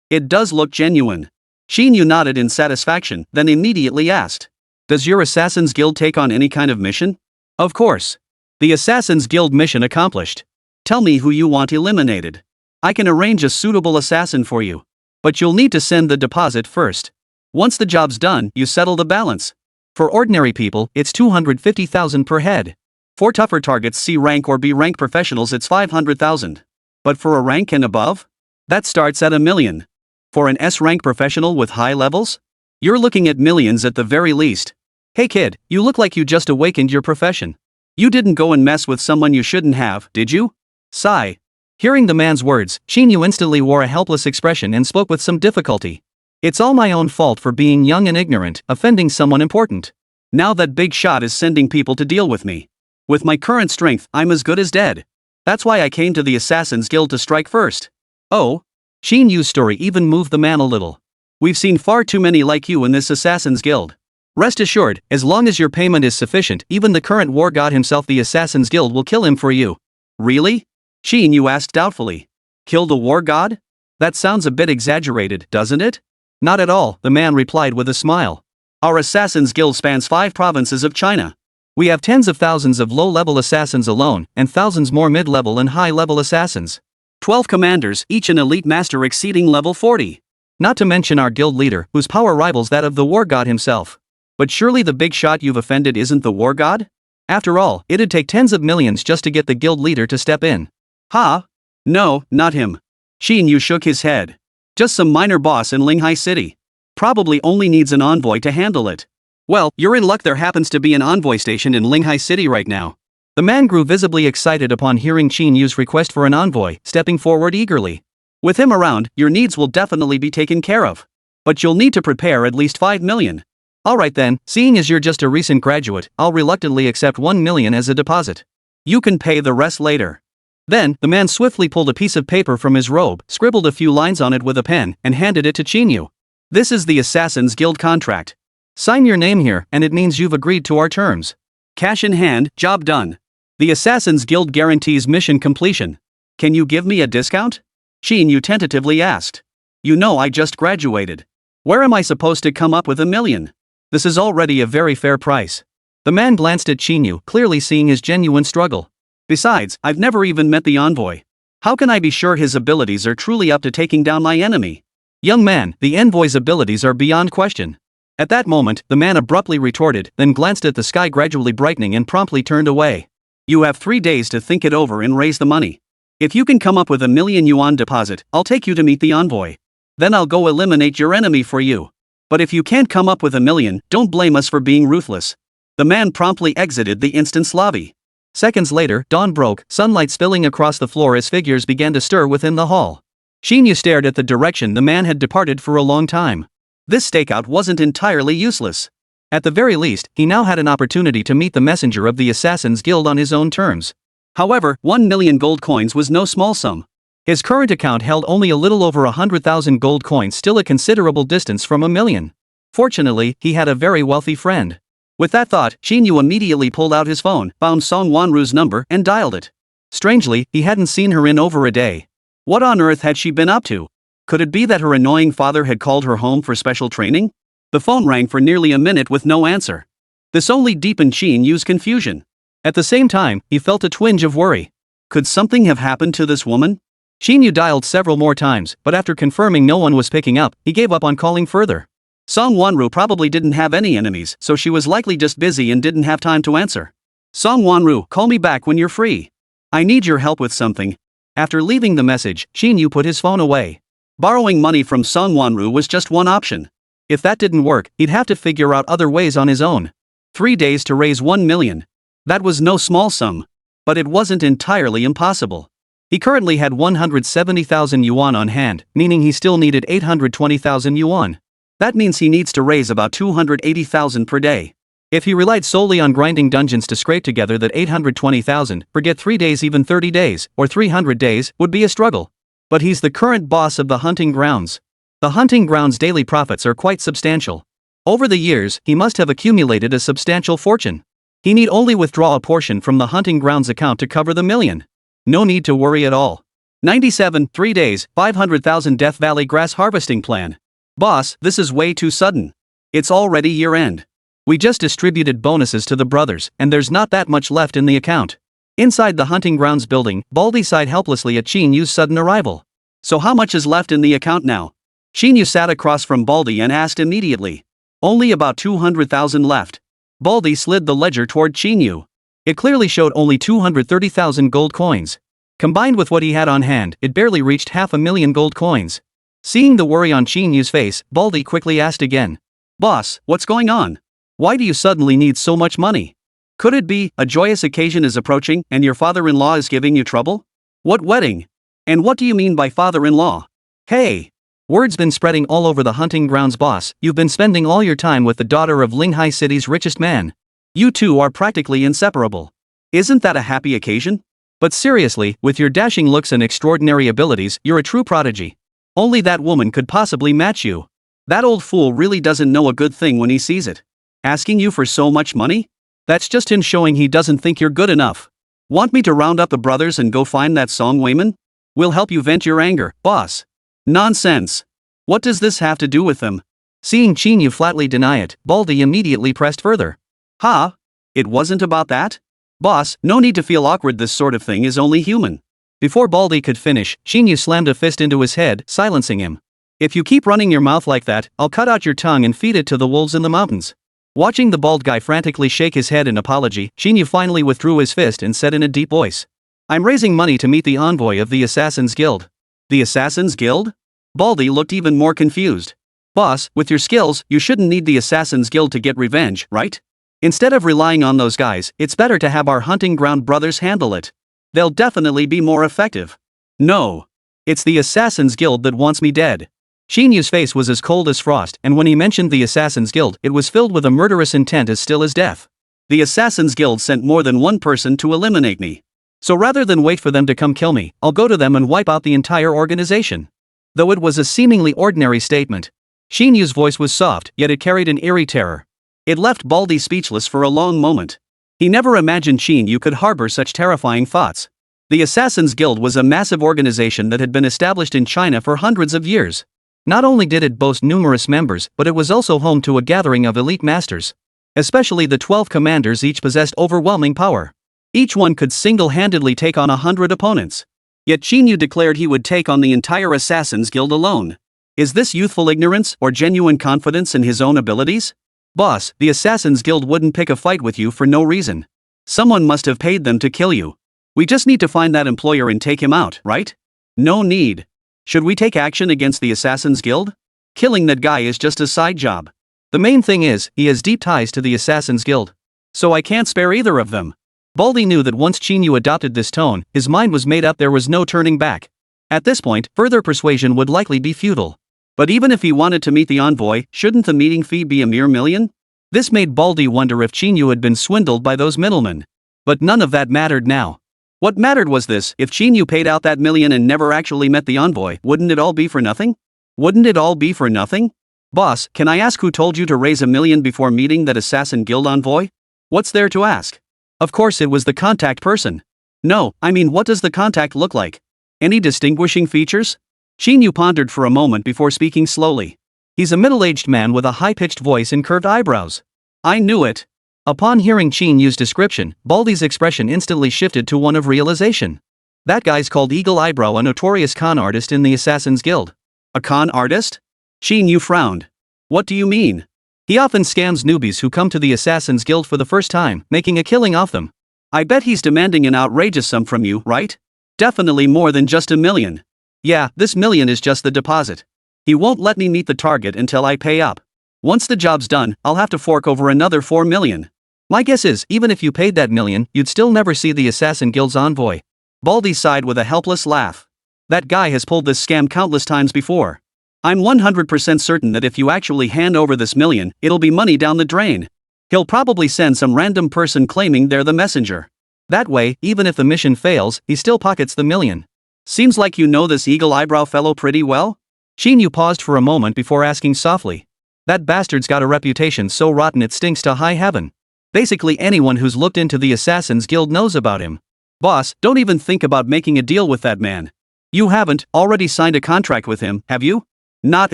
Speaker 1: It does look genuine. Qín Yǔ nodded in satisfaction, then immediately asked. Does your Assassin's Guild take on any kind of mission? Of course. The Assassin's Guild mission accomplished. Tell me who you want eliminated. I can arrange a suitable assassin for you. But you'll need to send the deposit first. Once the job's done, you settle the balance. For ordinary people, it's 250,000 per head. For tougher targets C rank or B rank professionals it's 500,000. But for a rank and above? That starts at $1 million. For an S rank professional with high levels? You're looking at millions at the very least. Hey kid, you look like you just awakened your profession. You didn't go and mess with someone you shouldn't have, did you? Sigh. Hearing the man's words, Qín Yǔ instantly wore a helpless expression and spoke with some difficulty. It's all my own fault for being young and ignorant, offending someone important. Now that big shot is sending people to deal with me. With my current strength, I'm as good as dead. That's why I came to the Assassin's Guild to strike first. Oh? Qín Yǔ's story even moved the man a little. We've seen far too many like you in this Assassin's Guild. Rest assured, as long as your payment is sufficient, even the current war god himself, the Assassin's Guild, will kill him for you. Really? Qín Yǔ asked doubtfully. Kill the war god? That sounds a bit exaggerated, doesn't it? Not at all, the man replied with a smile. Our Assassin's Guild spans 5 provinces of China. We have tens of thousands of low-level assassins alone, and thousands more mid-level and high-level assassins. 12 commanders, each an elite master exceeding level 40. Not to mention our guild leader, whose power rivals that of the war god himself. But surely the big shot you've offended isn't the war god? After all, it'd take tens of millions just to get the guild leader to step in. Ha? No, not him. Qín Yǔ shook his head. Just some minor boss in Linghai City. Probably only needs an envoy to handle it. Well, you're in luck, there happens to be an envoy station in Linghai City right now. The man grew visibly excited upon hearing Qín Yǔ's request for an envoy, stepping forward eagerly. With him around, your needs will definitely be taken care of. But you'll need to prepare at least 5 million. Alright then, seeing as you're just a recent graduate, I'll reluctantly accept 1 million as a deposit. You can pay the rest later. Then, the man swiftly pulled a piece of paper from his robe, scribbled a few lines on it with a pen, and handed it to Qín Yǔ. This is the Assassin's Guild contract. Sign your name here, and it means you've agreed to our terms. Cash in hand, job done. The Assassin's Guild guarantees mission completion. Can you give me a discount? Qín Yǔ tentatively asked. You know I just graduated. Where am I supposed to come up with 1 million? This is already a very fair price. The man glanced at Qín Yǔ, clearly seeing his genuine struggle. Besides, I've never even met the envoy. How can I be sure his abilities are truly up to taking down my enemy? Young man, the envoy's abilities are beyond question. At that moment, the man abruptly retorted, then glanced at the sky gradually brightening and promptly turned away. You have 3 days to think it over and raise the money. If you can come up with 1 million yuan deposit, I'll take you to meet the envoy. Then I'll go eliminate your enemy for you. But if you can't come up with 1 million, don't blame us for being ruthless. The man promptly exited the instant lobby. Seconds later, dawn broke, sunlight spilling across the floor as figures began to stir within the hall. Qín Yǔ stared at the direction the man had departed for a long time. This stakeout wasn't entirely useless. At the very least, he now had an opportunity to meet the messenger of the Assassin's Guild on his own terms. However, 1 million gold coins was no small sum. His current account held only a little over 100,000 gold coins, still a considerable distance from 1 million. Fortunately, he had a very wealthy friend. With that thought, Qín Yǔ immediately pulled out his phone, found Song Wanru's number, and dialed it. Strangely, he hadn't seen her in over a day. What on earth had she been up to? Could it be that her annoying father had called her home for special training? The phone rang for nearly a minute with no answer. This only deepened Qín Yǔ's confusion. At the same time, he felt a twinge of worry. Could something have happened to this woman? Qín Yǔ dialed several more times, but after confirming no one was picking up, he gave up on calling further. Song Wanru probably didn't have any enemies, so she was likely just busy and didn't have time to answer. Song Wanru, call me back when you're free. I need your help with something. After leaving the message, Qín Yǔ put his phone away. Borrowing money from Song Wanru was just one option. If that didn't work, he'd have to figure out other ways on his own. 3 days to raise 1 million. That was no small sum. But it wasn't entirely impossible. He currently had 170,000 yuan on hand, meaning he still needed 820,000 yuan. That means he needs to raise about 280,000 per day. If he relied solely on grinding dungeons to scrape together that 820,000, forget 3 days, even 30 days, or 300 days, would be a struggle. But he's the current boss of the hunting grounds. The hunting grounds' daily profits are quite substantial. Over the years, he must have accumulated a substantial fortune. He need only withdraw a portion from the hunting grounds account to cover the million. No need to worry at all. 97, 3 days, 500,000 Death Valley grass harvesting plan. Boss, this is way too sudden. It's already year-end. We just distributed bonuses to the brothers, and there's not that much left in the account. Inside the hunting grounds building, Baldy sighed helplessly at Qín Yǔ's sudden arrival. So how much is left in the account now? Qín Yǔ sat across from Baldy and asked immediately. Only about 200,000 left. Baldy slid the ledger toward Qín Yǔ. It clearly showed only 230,000 gold coins. Combined with what he had on hand, it barely reached 500,000 gold coins. Seeing the worry on Qín Yǔ's face, Baldy quickly asked again. Boss, what's going on? Why do you suddenly need so much money? Could it be, a joyous occasion is approaching, and your father-in-law is giving you trouble? What wedding? And what do you mean by father-in-law? Hey! Word's been spreading all over the hunting grounds, boss. You've been spending all your time with the daughter of Linghai City's richest man. You two are practically inseparable. Isn't that a happy occasion? But seriously, with your dashing looks and extraordinary abilities, you're a true prodigy. Only that woman could possibly match you. That old fool really doesn't know a good thing when he sees it. Asking you for so much money? That's just him showing he doesn't think you're good enough. Want me to round up the brothers and go find that Song Wayman? We'll help you vent your anger, boss. Nonsense. What does this have to do with them? Seeing Qín Yǔ flatly deny it, Baldy immediately pressed further. Ha? It wasn't about that? Boss, no need to feel awkward, this sort of thing is only human. Before Baldy could finish, Qín Yǔ slammed a fist into his head, silencing him. If you keep running your mouth like that, I'll cut out your tongue and feed it to the wolves in the mountains. Watching the bald guy frantically shake his head in apology, Qín Yǔ finally withdrew his fist and said in a deep voice, I'm raising money to meet the envoy of the Assassin's Guild. The Assassin's Guild? Baldy looked even more confused. Boss, with your skills, you shouldn't need the Assassin's Guild to get revenge, right? Instead of relying on those guys, it's better to have our hunting ground brothers handle it. They'll definitely be more effective. No. It's the Assassin's Guild that wants me dead. Qín Yǔ's face was as cold as frost, and when he mentioned the Assassin's Guild, it was filled with a murderous intent as still as death. The Assassin's Guild sent more than one person to eliminate me. So rather than wait for them to come kill me, I'll go to them and wipe out the entire organization. Though it was a seemingly ordinary statement, Qín Yǔ's voice was soft, yet it carried an eerie terror. It left Baldy speechless for a long moment. He never imagined Qín Yǔ could harbor such terrifying thoughts. The Assassin's Guild was a massive organization that had been established in China for hundreds of years. Not only did it boast numerous members, but it was also home to a gathering of elite masters. Especially the 12 commanders, each possessed overwhelming power. Each one could single-handedly take on 100 opponents. Yet Qín Yǔ declared he would take on the entire Assassin's Guild alone. Is this youthful ignorance or genuine confidence in his own abilities? Boss, the Assassin's Guild wouldn't pick a fight with you for no reason. Someone must have paid them to kill you. We just need to find that employer and take him out, right? No need. Should we take action against the Assassin's Guild? Killing that guy is just a side job. The main thing is, he has deep ties to the Assassin's Guild. So I can't spare either of them. Baldy knew that once Qín Yǔ adopted this tone, his mind was made up, there was no turning back. At this point, further persuasion would likely be futile. But even if he wanted to meet the envoy, shouldn't the meeting fee be a mere $1 million? This made Baldy wonder if Qín Yǔ had been swindled by those middlemen. But none of that mattered now. What mattered was this: if Qín Yǔ paid out that $1 million and never actually met the envoy, wouldn't it all be for nothing? Wouldn't it all be for nothing? Boss, can I ask who told you to raise $1 million before meeting that Assassin Guild envoy? What's there to ask? Of course it was the contact person. No, I mean, what does the contact look like? Any distinguishing features? Qín Yǔ pondered for a moment before speaking slowly. He's a middle-aged man with a high-pitched voice and curved eyebrows. I knew it. Upon hearing Qín Yǔ's description, Baldy's expression instantly shifted to one of realization. That guy's called Eagle Eyebrow, a notorious con artist in the Assassin's Guild. A con artist? Qín Yǔ frowned. What do you mean? He often scams newbies who come to the Assassin's Guild for the first time, making a killing off them. I bet he's demanding an outrageous sum from you, right? Definitely more than just $1 million. Yeah, this $1 million is just the deposit. He won't let me meet the target until I pay up. Once the job's done, I'll have to fork over another $4 million. My guess is, even if you paid that $1 million, you'd still never see the Assassin Guild's envoy. Baldy sighed with a helpless laugh. That guy has pulled this scam countless times before. I'm 100% certain that if you actually hand over this $1 million, it'll be money down the drain. He'll probably send some random person claiming they're the messenger. That way, even if the mission fails, he still pockets the $1 million. Seems like you know this Eagle Eyebrow fellow pretty well? Qín Yǔ paused for a moment before asking softly. That bastard's got a reputation so rotten it stinks to high heaven. Basically anyone who's looked into the Assassin's Guild knows about him. Boss, don't even think about making a deal with that man. You haven't already signed a contract with him, have you? Not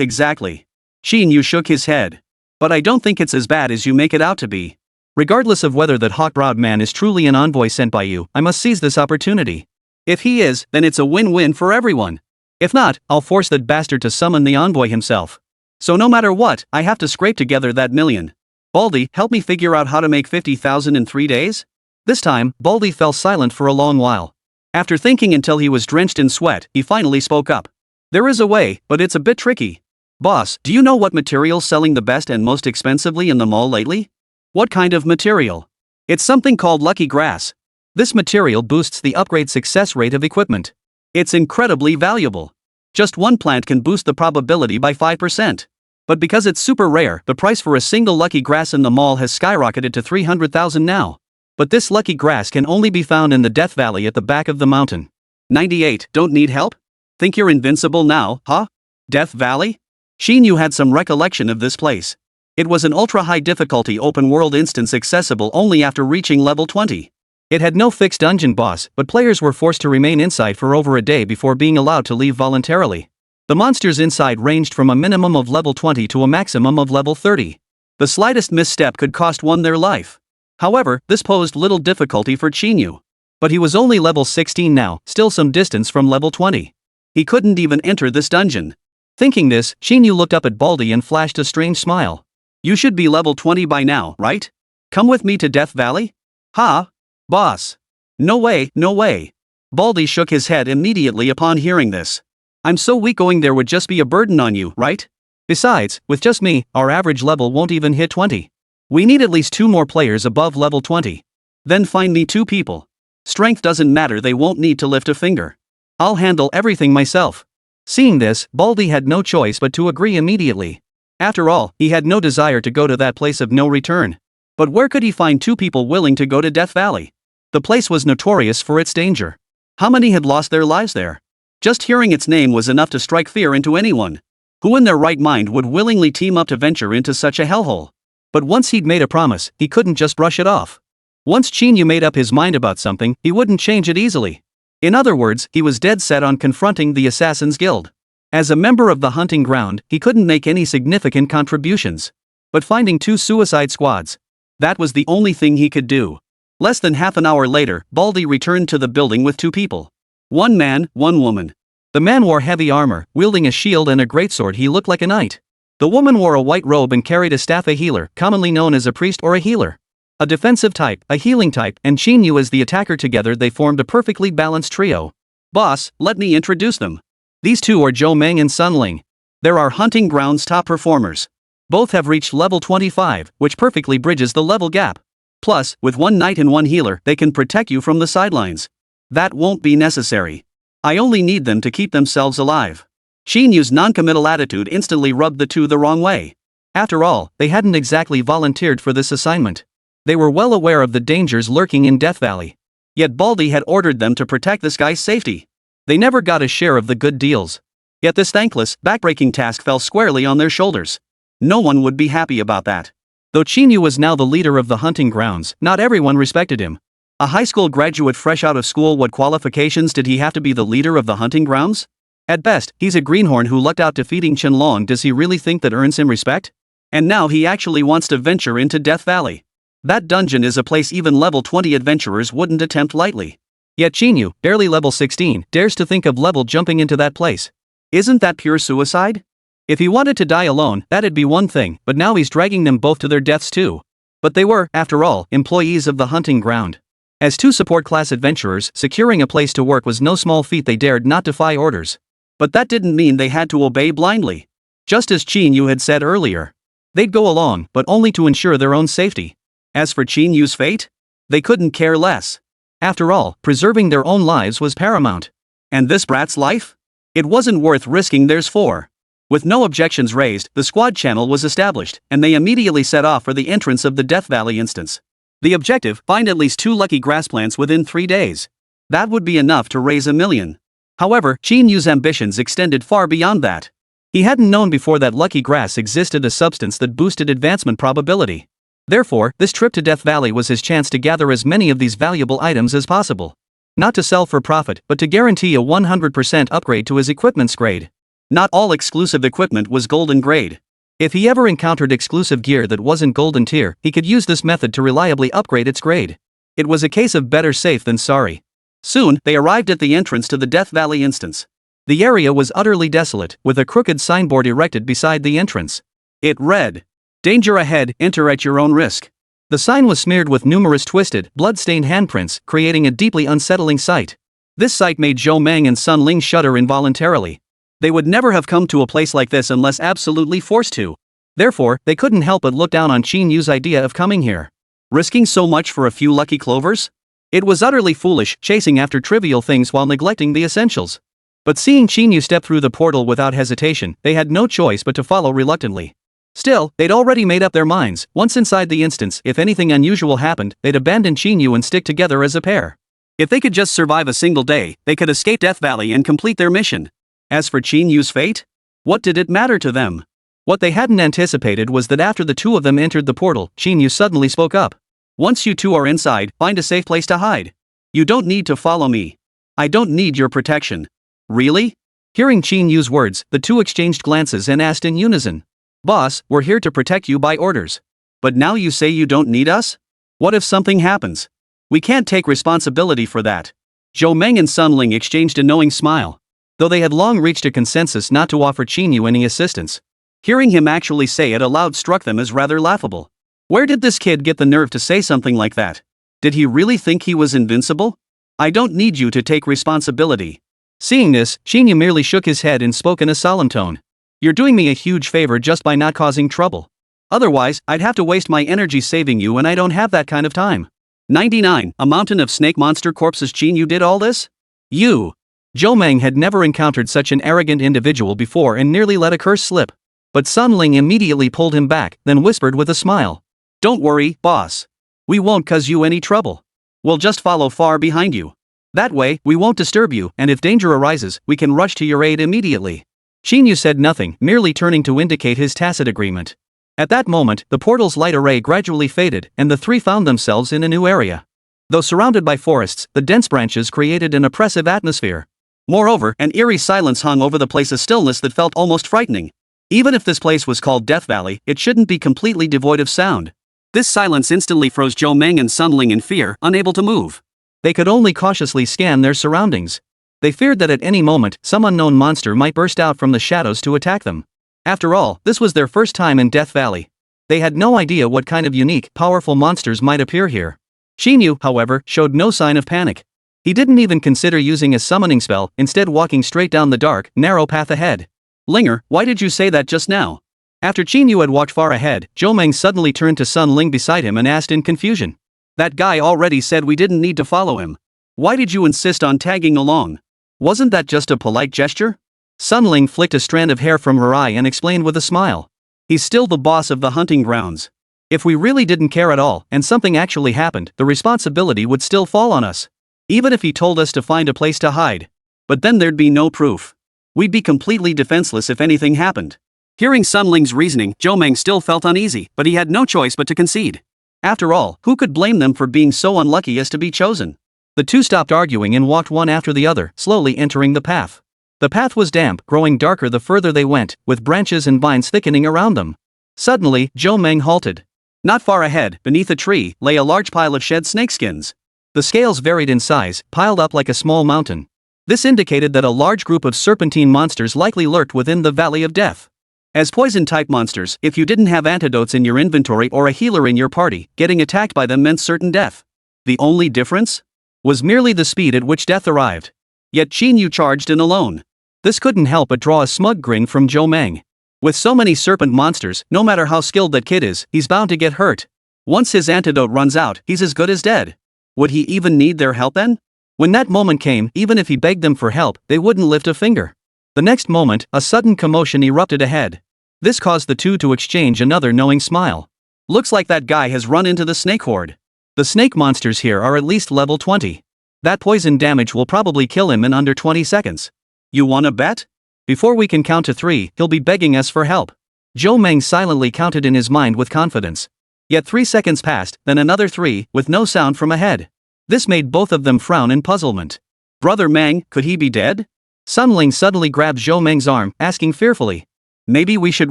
Speaker 1: exactly. Qín Yǔ shook his head. But I don't think it's as bad as you make it out to be. Regardless of whether that hawk-browed man is truly an envoy sent by you, I must seize this opportunity. If he is, then it's a win-win for everyone. If not, I'll force that bastard to summon the envoy himself. So no matter what, I have to scrape together that $1 million. Baldy, help me figure out how to make 50,000 in 3 days? This time, Baldy fell silent for a long while. After thinking until he was drenched in sweat, he finally spoke up. There is a way, but it's a bit tricky. Boss, do you know what material's selling the best and most expensively in the mall lately? What kind of material? It's something called lucky grass. This material boosts the upgrade success rate of equipment. It's incredibly valuable. Just one plant can boost the probability by 5%. But because it's super rare, the price for a single lucky grass in the mall has skyrocketed to 300,000 now. But this lucky grass can only be found in the Death Valley at the back of the mountain. 98, don't need help? Think you're invincible now, huh? Death Valley? Qín Yǔ had some recollection of this place. It was an ultra-high difficulty open-world instance accessible only after reaching level 20. It had no fixed dungeon boss, but players were forced to remain inside for over a day before being allowed to leave voluntarily. The monsters inside ranged from a minimum of level 20 to a maximum of level 30. The slightest misstep could cost one their life. However, this posed little difficulty for Qín Yǔ. But he was only level 16 now, still some distance from level 20. He couldn't even enter this dungeon. Thinking this, Qín Yǔ looked up at Baldy and flashed a strange smile. You should be level 20 by now, right? Come with me to Death Valley? Ha? Boss. No way, no way. Baldy shook his head immediately upon hearing this. I'm so weak, going there would just be a burden on you, right? Besides, with just me, our average level won't even hit 20. We need at least 2 more players above level 20. Then find me 2 people. Strength doesn't matter, they won't need to lift a finger. I'll handle everything myself. Seeing this, Baldy had no choice but to agree immediately. After all, he had no desire to go to that place of no return. But where could he find 2 people willing to go to Death Valley? The place was notorious for its danger. How many had lost their lives there? Just hearing its name was enough to strike fear into anyone. Who in their right mind would willingly team up to venture into such a hellhole? But once he'd made a promise, he couldn't just brush it off. Once Qín Yǔ made up his mind about something, he wouldn't change it easily. In other words, he was dead set on confronting the Assassin's Guild. As a member of the hunting ground, he couldn't make any significant contributions. But finding 2 suicide squads, that was the only thing he could do. Less than half an hour later, Baldy returned to the building with 2 people. 1 man, 1 woman. The man wore heavy armor, wielding a shield and a greatsword. He looked like a knight. The woman wore a white robe and carried a staff, a healer, commonly known as a priest or a healer. A defensive type, a healing type, and Qín Yǔ as the attacker. Together they formed a perfectly balanced trio. Boss, let me introduce them. These 2 are Zhou Meng and Sun Ling. They're our hunting grounds top performers. Both have reached level 25, which perfectly bridges the level gap. Plus, with 1 knight and 1 healer, they can protect you from the sidelines. That won't be necessary. I only need them to keep themselves alive. Qín Yǔ's non-committal attitude instantly rubbed the 2 the wrong way. After all, they hadn't exactly volunteered for this assignment. They were well aware of the dangers lurking in Death Valley. Yet Baldy had ordered them to protect this guy's safety. They never got a share of the good deals. Yet this thankless, backbreaking task fell squarely on their shoulders. No one would be happy about that. Though Qín Yǔ was now the leader of the hunting grounds, not everyone respected him. A high school graduate fresh out of school, what qualifications did he have to be the leader of the hunting grounds? At best, he's a greenhorn who lucked out defeating Qianlong. Does he really think that earns him respect? And now he actually wants to venture into Death Valley. That dungeon is a place even level 20 adventurers wouldn't attempt lightly. Yet Qín Yǔ, barely level 16, dares to think of level jumping into that place. Isn't that pure suicide? If he wanted to die alone, that'd be one thing, but now he's dragging them both to their deaths too. But they were, after all, employees of the hunting ground. As 2 support class adventurers, securing a place to work was no small feat. They dared not defy orders. But that didn't mean they had to obey blindly. Just as Qín Yǔ had said earlier. They'd go along, but only to ensure their own safety. As for Qín Yǔ's fate, they couldn't care less. After all, preserving their own lives was paramount. And this brat's life? It wasn't worth risking theirs for. With no objections raised, the squad channel was established, and they immediately set off for the entrance of the Death Valley instance. The objective, find at least 2 lucky grass plants within 3 days. That would be enough to raise $1 million. However, Qín Yǔ's ambitions extended far beyond that. He hadn't known before that lucky grass existed, a substance that boosted advancement probability. Therefore, this trip to Death Valley was his chance to gather as many of these valuable items as possible. Not to sell for profit, but to guarantee a 100% upgrade to his equipment's grade. Not all exclusive equipment was golden grade. If he ever encountered exclusive gear that wasn't golden tier, he could use this method to reliably upgrade its grade. It was a case of better safe than sorry. Soon, they arrived at the entrance to the Death Valley instance. The area was utterly desolate, with a crooked signboard erected beside the entrance. It read, "Danger ahead, enter at your own risk." The sign was smeared with numerous twisted, blood-stained handprints, creating a deeply unsettling sight. This sight made Zhou Meng and Sun Ling shudder involuntarily. They would never have come to a place like this unless absolutely forced to. Therefore, they couldn't help but look down on Qín Yǔ's idea of coming here. Risking so much for a few lucky clovers? It was utterly foolish, chasing after trivial things while neglecting the essentials. But seeing Qín Yǔ step through the portal without hesitation, they had no choice but to follow reluctantly. Still, they'd already made up their minds. Once inside the instance, if anything unusual happened, they'd abandon Qín Yǔ and stick together as a pair. If they could just survive a single day, they could escape Death Valley and complete their mission. As for Qín Yǔ's fate? What did it matter to them? What they hadn't anticipated was that after the 2 of them entered the portal, Qín Yǔ suddenly spoke up. "Once you 2 are inside, find a safe place to hide. You don't need to follow me. I don't need your protection." "Really?" Hearing Qín Yǔ's words, the 2 exchanged glances and asked in unison. "Boss, we're here to protect you by orders. But now you say you don't need us? What if something happens? We can't take responsibility for that. Zhou Meng and Sun Ling exchanged a knowing smile. Though they had long reached a consensus not to offer Qín Yǔ any assistance. Hearing him actually say it aloud struck them as rather laughable. Where did this kid get the nerve to say something like that? Did he really think he was invincible? I don't need you to take responsibility. Seeing this, Qín Yǔ merely shook his head and spoke in a solemn tone. You're doing me a huge favor just by not causing trouble. Otherwise, I'd have to waste my energy saving you and I don't have that kind of time. 99. A mountain of snake monster corpses. Qín Yǔ did all this? You. Zhou Meng had never encountered such an arrogant individual before and nearly let a curse slip. But Sun Ling immediately pulled him back, then whispered with a smile. Don't worry, boss. We won't cause you any trouble. We'll just follow far behind you. That way, we won't disturb you, and if danger arises, we can rush to your aid immediately. Qín Yǔ said nothing, merely turning to indicate his tacit agreement. At that moment, the portal's light array gradually faded, and the three found themselves in a new area. Though surrounded by forests, the dense branches created an oppressive atmosphere. Moreover, an eerie silence hung over the place, a stillness that felt almost frightening. Even if this place was called Death Valley, it shouldn't be completely devoid of sound. This silence instantly froze Zhou Meng and Sun Ling in fear, unable to move. They could only cautiously scan their surroundings. They feared that at any moment, some unknown monster might burst out from the shadows to attack them. After all, this was their first time in Death Valley. They had no idea what kind of unique, powerful monsters might appear here. Qín Yǔ, however, showed no sign of panic. He didn't even consider using a summoning spell, instead walking straight down the dark, narrow path ahead. Linger, why did you say that just now? After Qín Yǔ had walked far ahead, Zhou Meng suddenly turned to Sun Ling beside him and asked in confusion. That guy already said we didn't need to follow him. Why did you insist on tagging along? Wasn't that just a polite gesture? Sun Ling flicked a strand of hair from her eye and explained with a smile. He's still the boss of the hunting grounds. If we really didn't care at all, and something actually happened, the responsibility would still fall on us. Even if he told us to find a place to hide. But then there'd be no proof. We'd be completely defenseless if anything happened. Hearing Sun Ling's reasoning, Zhou Meng still felt uneasy, but he had no choice but to concede. After all, who could blame them for being so unlucky as to be chosen? The two stopped arguing and walked one after the other, slowly entering the path. The path was damp, growing darker the further they went, with branches and vines thickening around them. Suddenly, Zhou Meng halted. Not far ahead, beneath a tree, lay a large pile of shed snakeskins. The scales varied in size, piled up like a small mountain. This indicated that a large group of serpentine monsters likely lurked within the Valley of Death. As poison-type monsters, if you didn't have antidotes in your inventory or a healer in your party, getting attacked by them meant certain death. The only difference? Was merely the speed at which death arrived. Yet Qín Yǔ charged in alone. This couldn't help but draw a smug grin from Zhou Meng. With so many serpent monsters, no matter how skilled that kid is, he's bound to get hurt. Once his antidote runs out, he's as good as dead. Would he even need their help then? When that moment came, even if he begged them for help, they wouldn't lift a finger. The next moment, a sudden commotion erupted ahead. This caused the two to exchange another knowing smile. Looks like that guy has run into the snake horde. The snake monsters here are at least level 20. That poison damage will probably kill him in under 20 seconds. You wanna bet? Before we can count to 3, he'll be begging us for help. Zhou Meng silently counted in his mind with confidence. Yet 3 seconds passed, then another 3, with no sound from ahead. This made both of them frown in puzzlement. Brother Meng, could he be dead? Sun Ling suddenly grabbed Zhou Meng's arm, asking fearfully. Maybe we should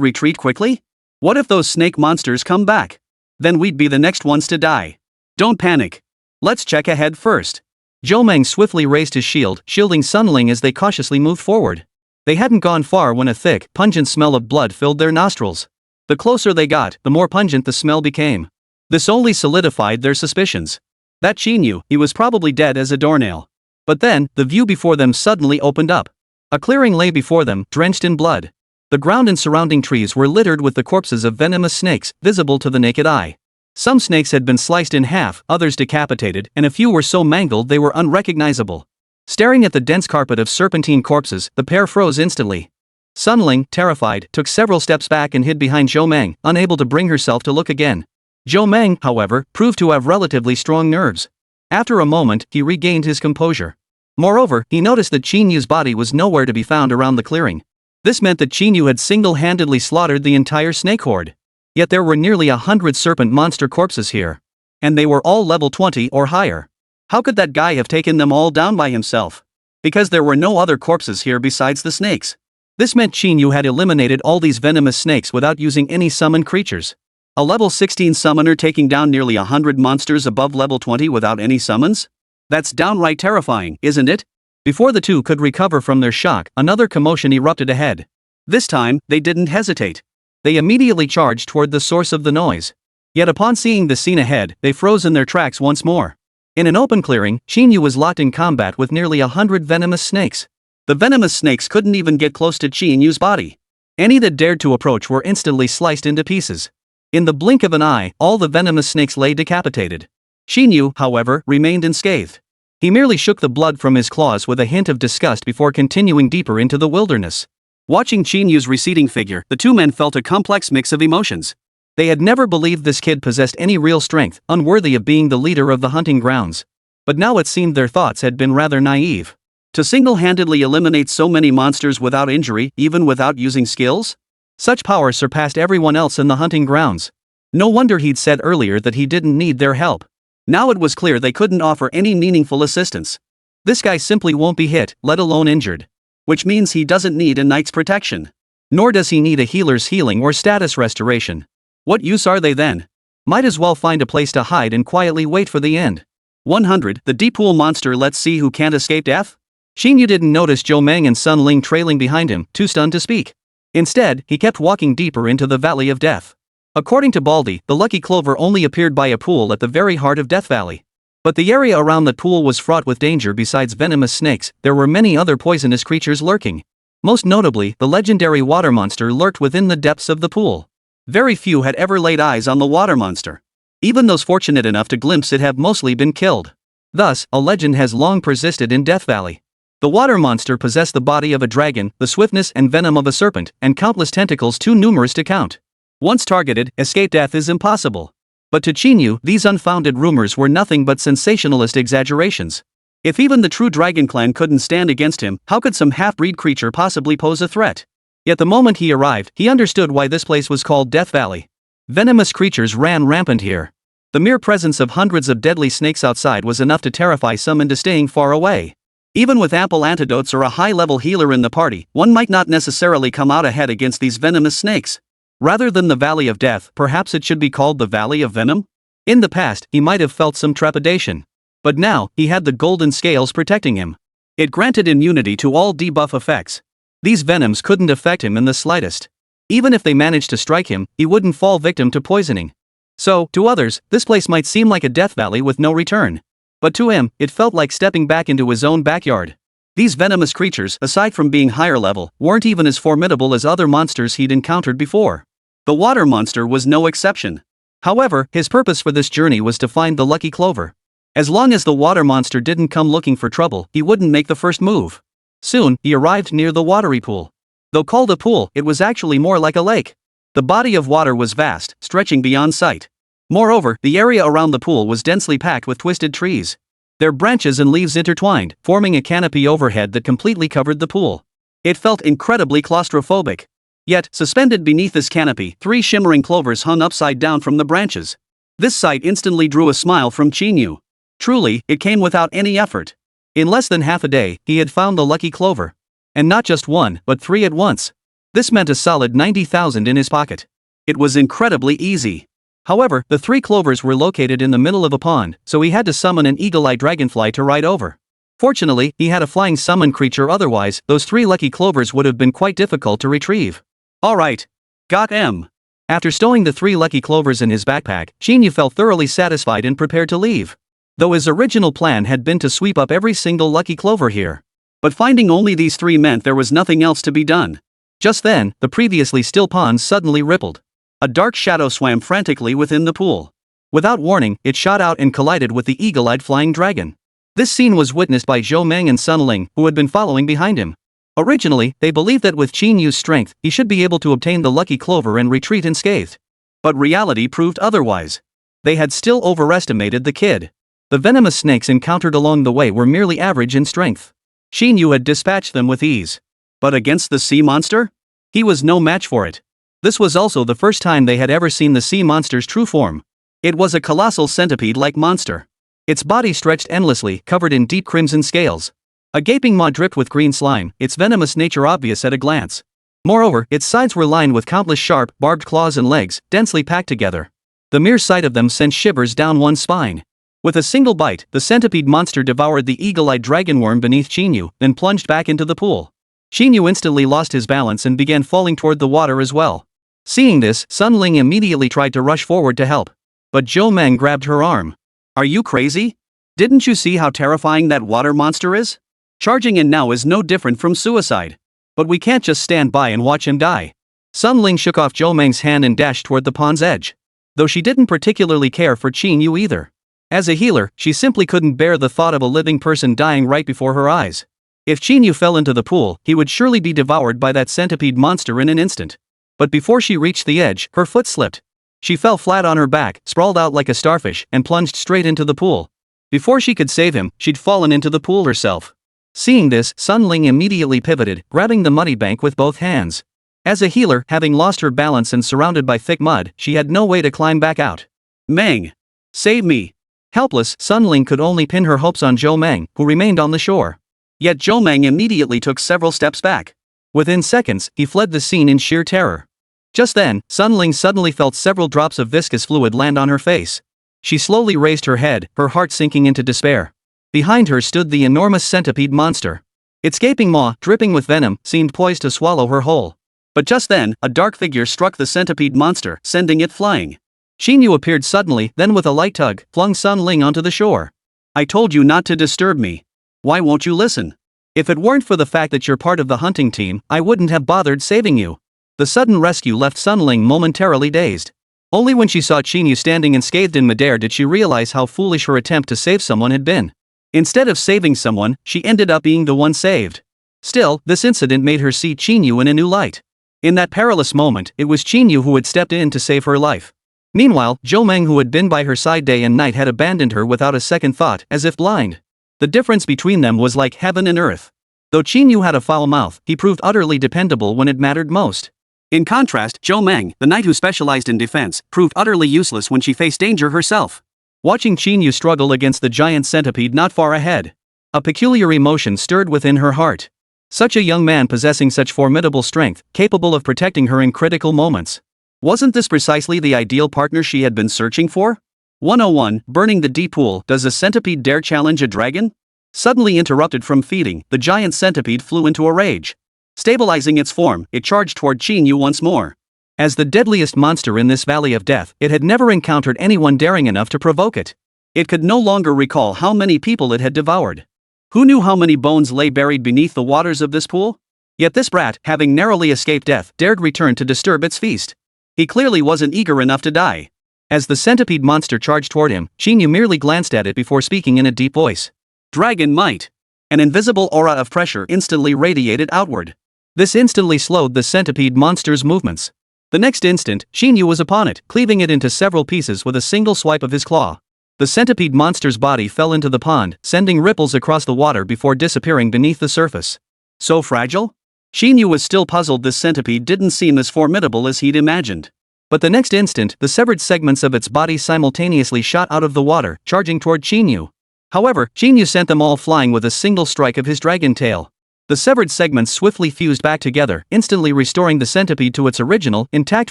Speaker 1: retreat quickly? What if those snake monsters come back? Then we'd be the next ones to die. Don't panic. Let's check ahead first. Zhou Meng swiftly raised his shield, shielding Sun Ling as they cautiously moved forward. They hadn't gone far when a thick, pungent smell of blood filled their nostrils. The closer they got, the more pungent the smell became. This only solidified their suspicions. That Qín Yǔ, he was probably dead as a doornail. But then, the view before them suddenly opened up. A clearing lay before them, drenched in blood. The ground and surrounding trees were littered with the corpses of venomous snakes, visible to the naked eye. Some snakes had been sliced in half, others decapitated, and a few were so mangled they were unrecognizable. Staring at the dense carpet of serpentine corpses, the pair froze instantly. Sun Ling, terrified, took several steps back and hid behind Zhou Meng, unable to bring herself to look again. Zhou Meng, however, proved to have relatively strong nerves. After a moment, he regained his composure. Moreover, he noticed that Qín Yǔ's body was nowhere to be found around the clearing. This meant that Qín Yǔ had single-handedly slaughtered the entire snake horde. Yet there were nearly 100 serpent monster corpses here. And they were all level 20 or higher. How could that guy have taken them all down by himself? Because there were no other corpses here besides the snakes. This meant Qín Yǔ had eliminated all these venomous snakes without using any summoned creatures. A level 16 summoner taking down nearly 100 monsters above level 20 without any summons? That's downright terrifying, isn't it? Before the two could recover from their shock, another commotion erupted ahead. This time, they didn't hesitate. They immediately charged toward the source of the noise. Yet upon seeing the scene ahead, they froze in their tracks once more. In an open clearing, Qín Yǔ was locked in combat with nearly 100 venomous snakes. The venomous snakes couldn't even get close to Qín Yǔ's body. Any that dared to approach were instantly sliced into pieces. In the blink of an eye, all the venomous snakes lay decapitated. Qín Yǔ, however, remained unscathed. He merely shook the blood from his claws with a hint of disgust before continuing deeper into the wilderness. Watching Qín Yǔ's receding figure, the two men felt a complex mix of emotions. They had never believed this kid possessed any real strength, unworthy of being the leader of the hunting grounds. But now it seemed their thoughts had been rather naive. To single-handedly eliminate so many monsters without injury, even without using skills? Such power surpassed everyone else in the hunting grounds. No wonder he'd said earlier that he didn't need their help. Now it was clear they couldn't offer any meaningful assistance. This guy simply won't be hit, let alone injured. Which means he doesn't need a knight's protection. Nor does he need a healer's healing or status restoration. What use are they then? Might as well find a place to hide and quietly wait for the end. 100. The deep pool monster. Let's see who can't escape death? Qín Yǔ didn't notice Zhou Meng and Sun Ling trailing behind him, too stunned to speak. Instead, he kept walking deeper into the Valley of Death. According to Baldy, the lucky clover only appeared by a pool at the very heart of Death Valley. But the area around that pool was fraught with danger. Besides venomous snakes, there were many other poisonous creatures lurking. Most notably, the legendary water monster lurked within the depths of the pool. Very few had ever laid eyes on the water monster. Even those fortunate enough to glimpse it have mostly been killed. Thus, a legend has long persisted in Death Valley. The water monster possessed the body of a dragon, the swiftness and venom of a serpent, and countless tentacles too numerous to count. Once targeted, escape death is impossible. But to Qín Yǔ, these unfounded rumors were nothing but sensationalist exaggerations. If even the true dragon clan couldn't stand against him, how could some half-breed creature possibly pose a threat? Yet the moment he arrived, he understood why this place was called Death Valley. Venomous creatures ran rampant here. The mere presence of hundreds of deadly snakes outside was enough to terrify some into staying far away. Even with ample antidotes or a high-level healer in the party, one might not necessarily come out ahead against these venomous snakes. Rather than the Valley of Death, perhaps it should be called the Valley of Venom? In the past, he might have felt some trepidation. But now, he had the golden scales protecting him. It granted immunity to all debuff effects. These venoms couldn't affect him in the slightest. Even if they managed to strike him, he wouldn't fall victim to poisoning. So, to others, this place might seem like a Death Valley with no return. But to him, it felt like stepping back into his own backyard. These venomous creatures, aside from being higher level, weren't even as formidable as other monsters he'd encountered before. The water monster was no exception. However, his purpose for this journey was to find the lucky clover. As long as the water monster didn't come looking for trouble, he wouldn't make the first move. Soon, he arrived near the watery pool. Though called a pool, it was actually more like a lake. The body of water was vast, stretching beyond sight. Moreover, the area around the pool was densely packed with twisted trees. Their branches and leaves intertwined, forming a canopy overhead that completely covered the pool. It felt incredibly claustrophobic. Yet, suspended beneath this canopy, 3 shimmering clovers hung upside down from the branches. This sight instantly drew a smile from Qín Yǔ. Truly, it came without any effort. In less than half a day, he had found the lucky clover. And not just one, but 3 at once. This meant a solid 90,000 in his pocket. It was incredibly easy. However, the 3 clovers were located in the middle of a pond, so he had to summon an eagle-eye dragonfly to ride over. Fortunately, he had a flying summon creature, otherwise, those 3 lucky clovers would have been quite difficult to retrieve. Alright. Got 'em. After stowing the 3 lucky clovers in his backpack, Qín Yǔ felt thoroughly satisfied and prepared to leave. Though his original plan had been to sweep up every single lucky clover here. But finding only these 3 meant there was nothing else to be done. Just then, the previously still pond suddenly rippled. A dark shadow swam frantically within the pool. Without warning, it shot out and collided with the eagle-eyed flying dragon. This scene was witnessed by Zhou Meng and Sun Ling, who had been following behind him. Originally, they believed that with Qín Yǔ's strength, he should be able to obtain the lucky clover and retreat unscathed. But reality proved otherwise. They had still overestimated the kid. The venomous snakes encountered along the way were merely average in strength. Qín Yǔ had dispatched them with ease. But against the sea monster? He was no match for it. This was also the first time they had ever seen the sea monster's true form. It was a colossal centipede-like monster. Its body stretched endlessly, covered in deep crimson scales. A gaping maw dripped with green slime, its venomous nature obvious at a glance. Moreover, its sides were lined with countless sharp, barbed claws and legs, densely packed together. The mere sight of them sent shivers down one's spine. With a single bite, the centipede monster devoured the eagle-eyed dragon worm beneath Qín Yǔ, then plunged back into the pool. Qín Yǔ instantly lost his balance and began falling toward the water as well. Seeing this, Sun Ling immediately tried to rush forward to help. But Zhou Meng grabbed her arm. "Are you crazy? Didn't you see how terrifying that water monster is? Charging in now is no different from suicide. But we can't just stand by and watch him die." Sun Ling shook off Zhou Meng's hand and dashed toward the pond's edge. Though she didn't particularly care for Qín Yǔ either. As a healer, she simply couldn't bear the thought of a living person dying right before her eyes. If Qín Yǔ fell into the pool, he would surely be devoured by that centipede monster in an instant. But before she reached the edge, her foot slipped. She fell flat on her back, sprawled out like a starfish, and plunged straight into the pool. Before she could save him, she'd fallen into the pool herself. Seeing this, Sun Ling immediately pivoted, grabbing the muddy bank with both hands. As a healer, having lost her balance and surrounded by thick mud, she had no way to climb back out. "Meng! Save me!" Helpless, Sun Ling could only pin her hopes on Zhou Meng, who remained on the shore. Yet Zhou Meng immediately took several steps back. Within seconds, he fled the scene in sheer terror. Just then, Sun Ling suddenly felt several drops of viscous fluid land on her face. She slowly raised her head, her heart sinking into despair. Behind her stood the enormous centipede monster. Its gaping maw, dripping with venom, seemed poised to swallow her whole. But just then, a dark figure struck the centipede monster, sending it flying. Qín Yǔ appeared suddenly, then with a light tug, flung Sun Ling onto the shore. "I told you not to disturb me. Why won't you listen? If it weren't for the fact that you're part of the hunting team, I wouldn't have bothered saving you." The sudden rescue left Sun Ling momentarily dazed. Only when she saw Qín Yǔ standing unscathed in midair did she realize how foolish her attempt to save someone had been. Instead of saving someone, she ended up being the one saved. Still, this incident made her see Qín Yǔ in a new light. In that perilous moment, it was Qín Yǔ who had stepped in to save her life. Meanwhile, Zhou Meng, who had been by her side day and night, had abandoned her without a second thought, as if blind. The difference between them was like heaven and earth. Though Qín Yǔ had a foul mouth, he proved utterly dependable when it mattered most. In contrast, Zhou Meng, the knight who specialized in defense, proved utterly useless when she faced danger herself. Watching Qín Yǔ struggle against the giant centipede not far ahead, a peculiar emotion stirred within her heart. Such a young man possessing such formidable strength, capable of protecting her in critical moments. Wasn't this precisely the ideal partner she had been searching for? 101. Burning the deep pool. Does a centipede dare challenge a dragon? Suddenly interrupted from feeding, the giant centipede flew into a rage. Stabilizing its form, it charged toward Qín Yǔ once more. As the deadliest monster in this valley of death, it had never encountered anyone daring enough to provoke it. It could no longer recall how many people it had devoured. Who knew how many bones lay buried beneath the waters of this pool? Yet this brat, having narrowly escaped death, dared return to disturb its feast. He clearly wasn't eager enough to die. As the centipede monster charged toward him, Qín Yǔ merely glanced at it before speaking in a deep voice. "Dragon might." An invisible aura of pressure instantly radiated outward. This instantly slowed the centipede monster's movements. The next instant, Qín Yǔ was upon it, cleaving it into several pieces with a single swipe of his claw. The centipede monster's body fell into the pond, sending ripples across the water before disappearing beneath the surface. So fragile? Qín Yǔ was still puzzled. This centipede didn't seem as formidable as he'd imagined. But the next instant, the severed segments of its body simultaneously shot out of the water, charging toward Qín Yǔ. However, Qín Yǔ sent them all flying with a single strike of his dragon tail. The severed segments swiftly fused back together, instantly restoring the centipede to its original, intact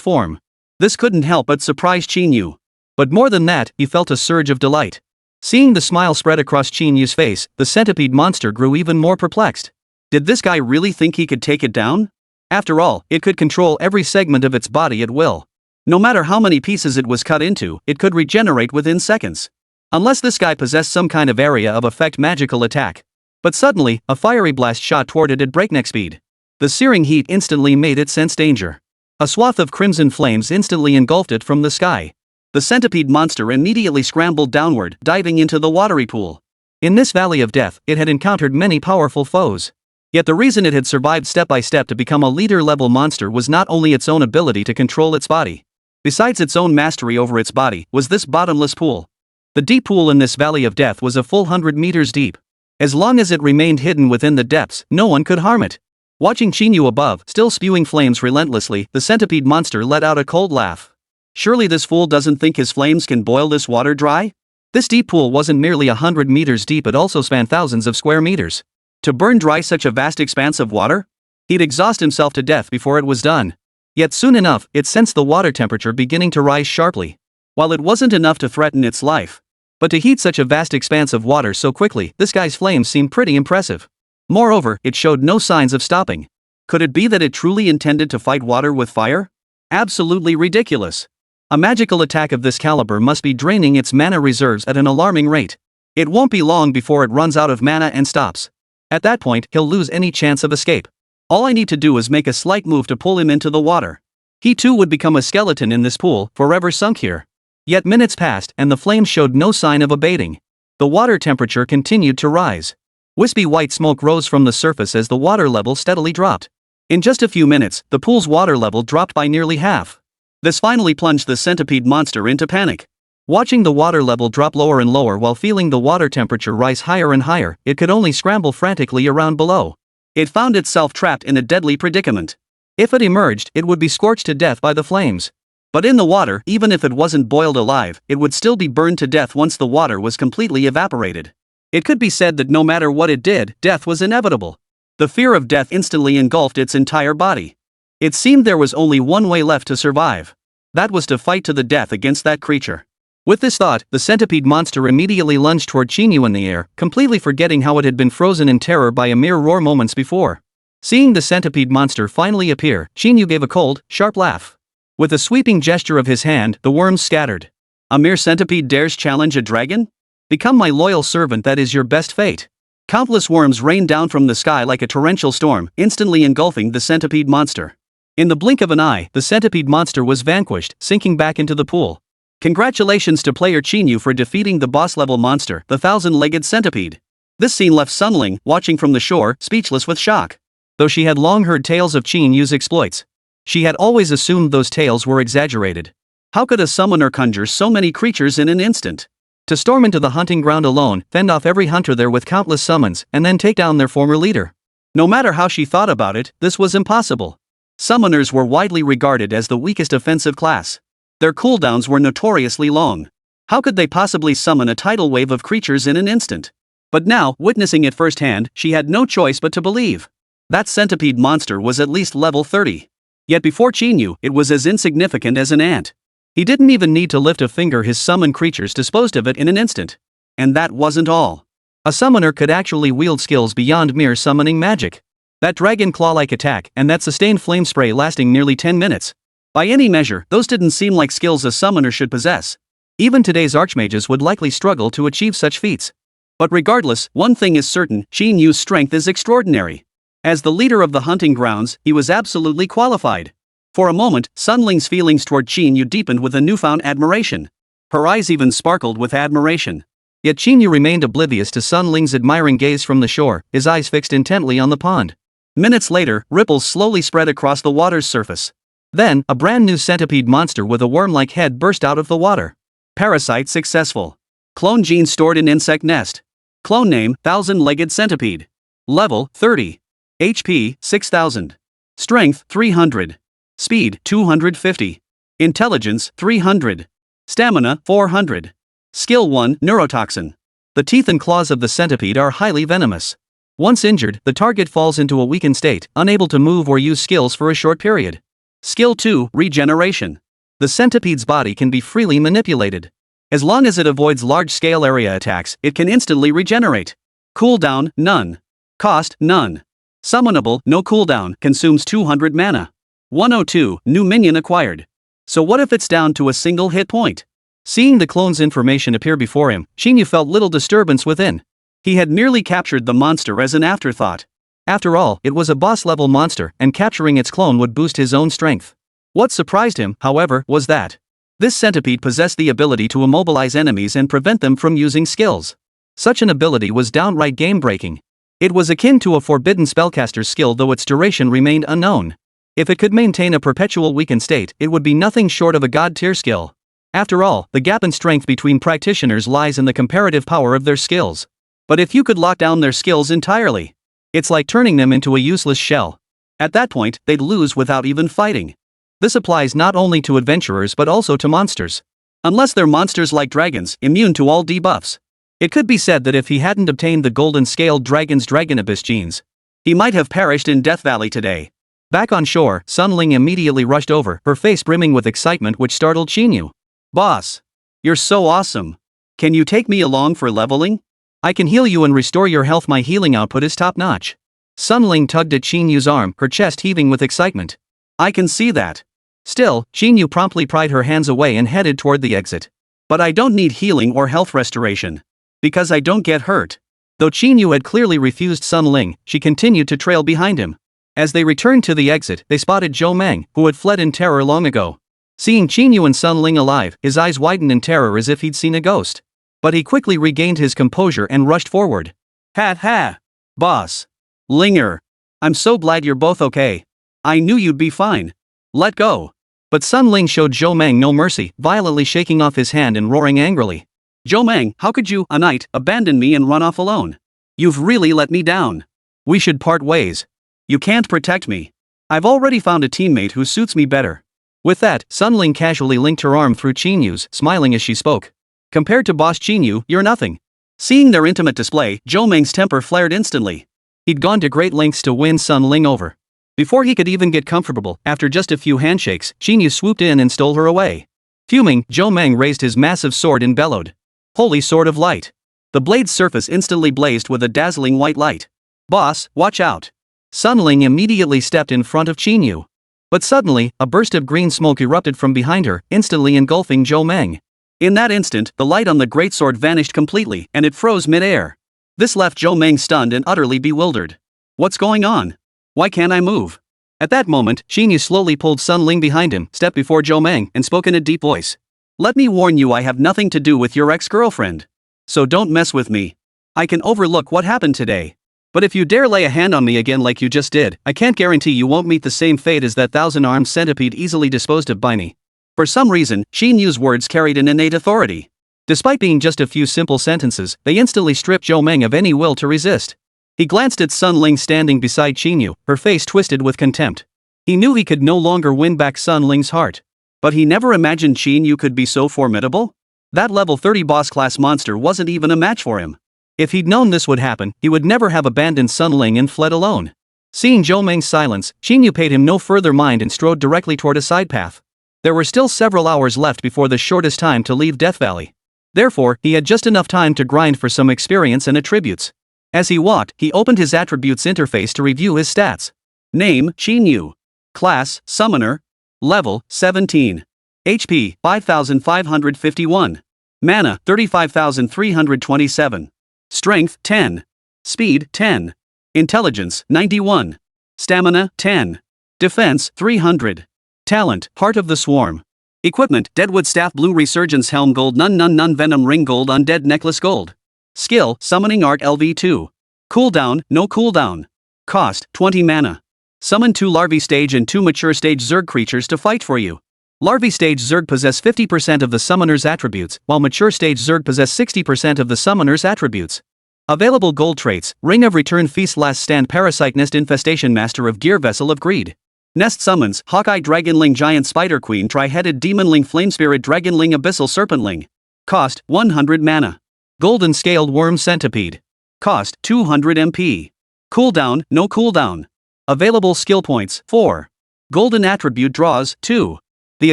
Speaker 1: form. This couldn't help but surprise Qín Yǔ. But more than that, he felt a surge of delight. Seeing the smile spread across Qín Yǔ's face, the centipede monster grew even more perplexed. Did this guy really think he could take it down? After all, it could control every segment of its body at will. No matter how many pieces it was cut into, it could regenerate within seconds. Unless this guy possessed some kind of area of effect magical attack. But suddenly, a fiery blast shot toward it at breakneck speed. The searing heat instantly made it sense danger. A swath of crimson flames instantly engulfed it from the sky. The centipede monster immediately scrambled downward, diving into the watery pool. In this valley of death, it had encountered many powerful foes. Yet the reason it had survived step by step to become a leader-level monster was not only its own ability to control its body. Besides its own mastery over its body, was this bottomless pool. The deep pool in this valley of death was a full 100 meters deep. As long as it remained hidden within the depths, no one could harm it. Watching Qín Yǔ above, still spewing flames relentlessly, the centipede monster let out a cold laugh. Surely this fool doesn't think his flames can boil this water dry? This deep pool wasn't merely 100 meters deep, it also spanned thousands of square meters. To burn dry such a vast expanse of water? He'd exhaust himself to death before it was done. Yet soon enough, it sensed the water temperature beginning to rise sharply. While it wasn't enough to threaten its life, but to heat such a vast expanse of water so quickly, this guy's flames seemed pretty impressive. Moreover, it showed no signs of stopping. Could it be that it truly intended to fight water with fire? Absolutely ridiculous. A magical attack of this caliber must be draining its mana reserves at an alarming rate. It won't be long before it runs out of mana and stops. At that point, he'll lose any chance of escape. All I need to do is make a slight move to pull him into the water. He too would become a skeleton in this pool, forever sunk here. Yet minutes passed and the flames showed no sign of abating. The water temperature continued to rise. Wispy white smoke rose from the surface as the water level steadily dropped. In just a few minutes, the pool's water level dropped by nearly half. This finally plunged the centipede monster into panic. Watching the water level drop lower and lower while feeling the water temperature rise higher and higher, it could only scramble frantically around below. It found itself trapped in a deadly predicament. If it emerged, it would be scorched to death by the flames. But in the water, even if it wasn't boiled alive, it would still be burned to death once the water was completely evaporated. It could be said that no matter what it did, death was inevitable. The fear of death instantly engulfed its entire body. It seemed there was only one way left to survive. That was to fight to the death against that creature. With this thought, the centipede monster immediately lunged toward Qín Yǔ in the air, completely forgetting how it had been frozen in terror by a mere roar moments before. Seeing the centipede monster finally appear, Qín Yǔ gave a cold, sharp laugh. With a sweeping gesture of his hand, the worms scattered. A mere centipede dares challenge a dragon? Become my loyal servant, that is your best fate. Countless worms rained down from the sky like a torrential storm, instantly engulfing the centipede monster. In the blink of an eye, the centipede monster was vanquished, sinking back into the pool. Congratulations to player Qín Yǔ for defeating the boss-level monster, the thousand-legged centipede. This scene left Sunling, watching from the shore, speechless with shock. Though she had long heard tales of Qín Yǔ's exploits, she had always assumed those tales were exaggerated. How could a summoner conjure so many creatures in an instant? To storm into the hunting ground alone, fend off every hunter there with countless summons, and then take down their former leader. No matter how she thought about it, this was impossible. Summoners were widely regarded as the weakest offensive class. Their cooldowns were notoriously long. How could they possibly summon a tidal wave of creatures in an instant? But now, witnessing it firsthand, she had no choice but to believe. That centipede monster was at least level 30. Yet before Qín Yǔ, it was as insignificant as an ant. He didn't even need to lift a finger, his summoned creatures disposed of it in an instant. And that wasn't all. A summoner could actually wield skills beyond mere summoning magic. That dragon claw-like attack, and that sustained flame spray lasting nearly 10 minutes. By any measure, those didn't seem like skills a summoner should possess. Even today's archmages would likely struggle to achieve such feats. But regardless, one thing is certain, Qín Yǔ's strength is extraordinary. As the leader of the hunting grounds, he was absolutely qualified. For a moment, Sunling's feelings toward Qín Yǔ deepened with a newfound admiration. Her eyes even sparkled with admiration. Yet Qín Yǔ remained oblivious to Sunling's admiring gaze from the shore, his eyes fixed intently on the pond. Minutes later, ripples slowly spread across the water's surface. Then, a brand new centipede monster with a worm-like head burst out of the water. Parasite successful. Clone gene stored in insect nest. Clone name, thousand-legged centipede. Level, 30. HP, 6000. Strength, 300. Speed, 250. Intelligence, 300. Stamina, 400. Skill 1, Neurotoxin. The teeth and claws of the centipede are highly venomous. Once injured, the target falls into a weakened state, unable to move or use skills for a short period. Skill 2, Regeneration. The centipede's body can be freely manipulated. As long as it avoids large-scale area attacks, it can instantly regenerate. Cooldown, none. Cost, none. Summonable, no cooldown, consumes 200 mana. 102, new minion acquired. So what if it's down to a single hit point? Seeing the clone's information appear before him, Qín Yǔ felt little disturbance within. He had merely captured the monster as an afterthought. After all, it was a boss-level monster, and capturing its clone would boost his own strength. What surprised him, however, was that this centipede possessed the ability to immobilize enemies and prevent them from using skills. Such an ability was downright game-breaking. It was akin to a forbidden spellcaster's skill, though its duration remained unknown. If it could maintain a perpetual weakened state, it would be nothing short of a god-tier skill. After all, the gap in strength between practitioners lies in the comparative power of their skills. But if you could lock down their skills entirely, it's like turning them into a useless shell. At that point, they'd lose without even fighting. This applies not only to adventurers but also to monsters. Unless they're monsters like dragons, immune to all debuffs. It could be said that if he hadn't obtained the golden scaled dragon's dragon abyss genes, He might have perished in Death Valley today. Back on shore, Sun Ling immediately rushed over, her face brimming with excitement which startled Qín Yǔ. Boss! You're so awesome! Can you take me along for leveling? I can heal you and restore your health. My healing output is top-notch. Sun Ling tugged at Qín Yǔ's arm, her chest heaving with excitement. I can see that. Still, Qín Yǔ promptly pried her hands away and headed toward the exit. But I don't need healing or health restoration. Because I don't get hurt. Though Qín Yǔ had clearly refused Sun Ling, she continued to trail behind him. As they returned to the exit, they spotted Zhou Meng, who had fled in terror long ago. Seeing Qín Yǔ and Sun Ling alive, his eyes widened in terror as if he'd seen a ghost. But he quickly regained his composure and rushed forward. Ha ha! Boss! Linger! I'm so glad you're both okay. I knew you'd be fine. Let go. But Sun Ling showed Zhou Meng no mercy, violently shaking off his hand and roaring angrily. Zhou Meng, how could you, a knight, abandon me and run off alone? You've really let me down. We should part ways. You can't protect me. I've already found a teammate who suits me better. With that, Sun Ling casually linked her arm through Qín Yǔ's, smiling as she spoke. Compared to Boss Qín Yǔ, you're nothing. Seeing their intimate display, Zhou Meng's temper flared instantly. He'd gone to great lengths to win Sun Ling over. Before he could even get comfortable, after just a few handshakes, Qín Yǔ swooped in and stole her away. Fuming, Zhou Meng raised his massive sword and bellowed. Holy sword of light. The blade's surface instantly blazed with a dazzling white light. Boss, watch out. Sun Ling immediately stepped in front of Qín Yǔ. But suddenly, a burst of green smoke erupted from behind her, instantly engulfing Zhou Meng. In that instant, the light on the greatsword vanished completely, and it froze mid-air. This left Zhou Meng stunned and utterly bewildered. What's going on? Why can't I move? At that moment, Qín Yǔ slowly pulled Sun Ling behind him, stepped before Zhou Meng, and spoke in a deep voice. Let me warn you, I have nothing to do with your ex-girlfriend. So don't mess with me. I can overlook what happened today. But if you dare lay a hand on me again like you just did, I can't guarantee you won't meet the same fate as that 1,000-armed centipede easily disposed of by me. For some reason, Qín Yǔ's words carried an innate authority. Despite being just a few simple sentences, they instantly stripped Zhou Meng of any will to resist. He glanced at Sun Ling standing beside Qín Yǔ, her face twisted with contempt. He knew he could no longer win back Sun Ling's heart. But he never imagined Qín Yǔ could be so formidable. That level 30 boss-class monster wasn't even a match for him. If he'd known this would happen, he would never have abandoned Sun Ling and fled alone. Seeing Zhou Meng's silence, Qín Yǔ paid him no further mind and strode directly toward a side path. There were still several hours left before the shortest time to leave Death Valley. Therefore, he had just enough time to grind for some experience and attributes. As he walked, he opened his attributes interface to review his stats. Name, Qín Yǔ. Class, Summoner. Level, 17. HP, 5,551. Mana, 35,327. Strength, 10. Speed, 10. Intelligence, 91. Stamina, 10. Defense, 300. Talent, Heart of the Swarm. Equipment, Deadwood Staff Blue Resurgence Helm Gold Nun Venom Ring Gold Undead Necklace Gold. Skill, Summoning Art LV2. Cooldown, no cooldown. Cost, 20 mana. Summon 2 larvae stage and 2 mature stage Zerg creatures to fight for you. Larvae stage Zerg possess 50% of the summoner's attributes, while mature stage Zerg possess 60% of the summoner's attributes. Available gold traits, Ring of Return Feast Last Stand Parasite Nest Infestation Master of Gear Vessel of Greed. Nest summons, Hawkeye Dragonling Giant Spider Queen Tri-Headed Demonling Flamespirit Dragonling Abyssal Serpentling. Cost, 100 mana. Golden Scaled Worm Centipede. Cost, 200 MP. Cooldown, no cooldown. Available skill points, 4. Golden Attribute Draws, 2. The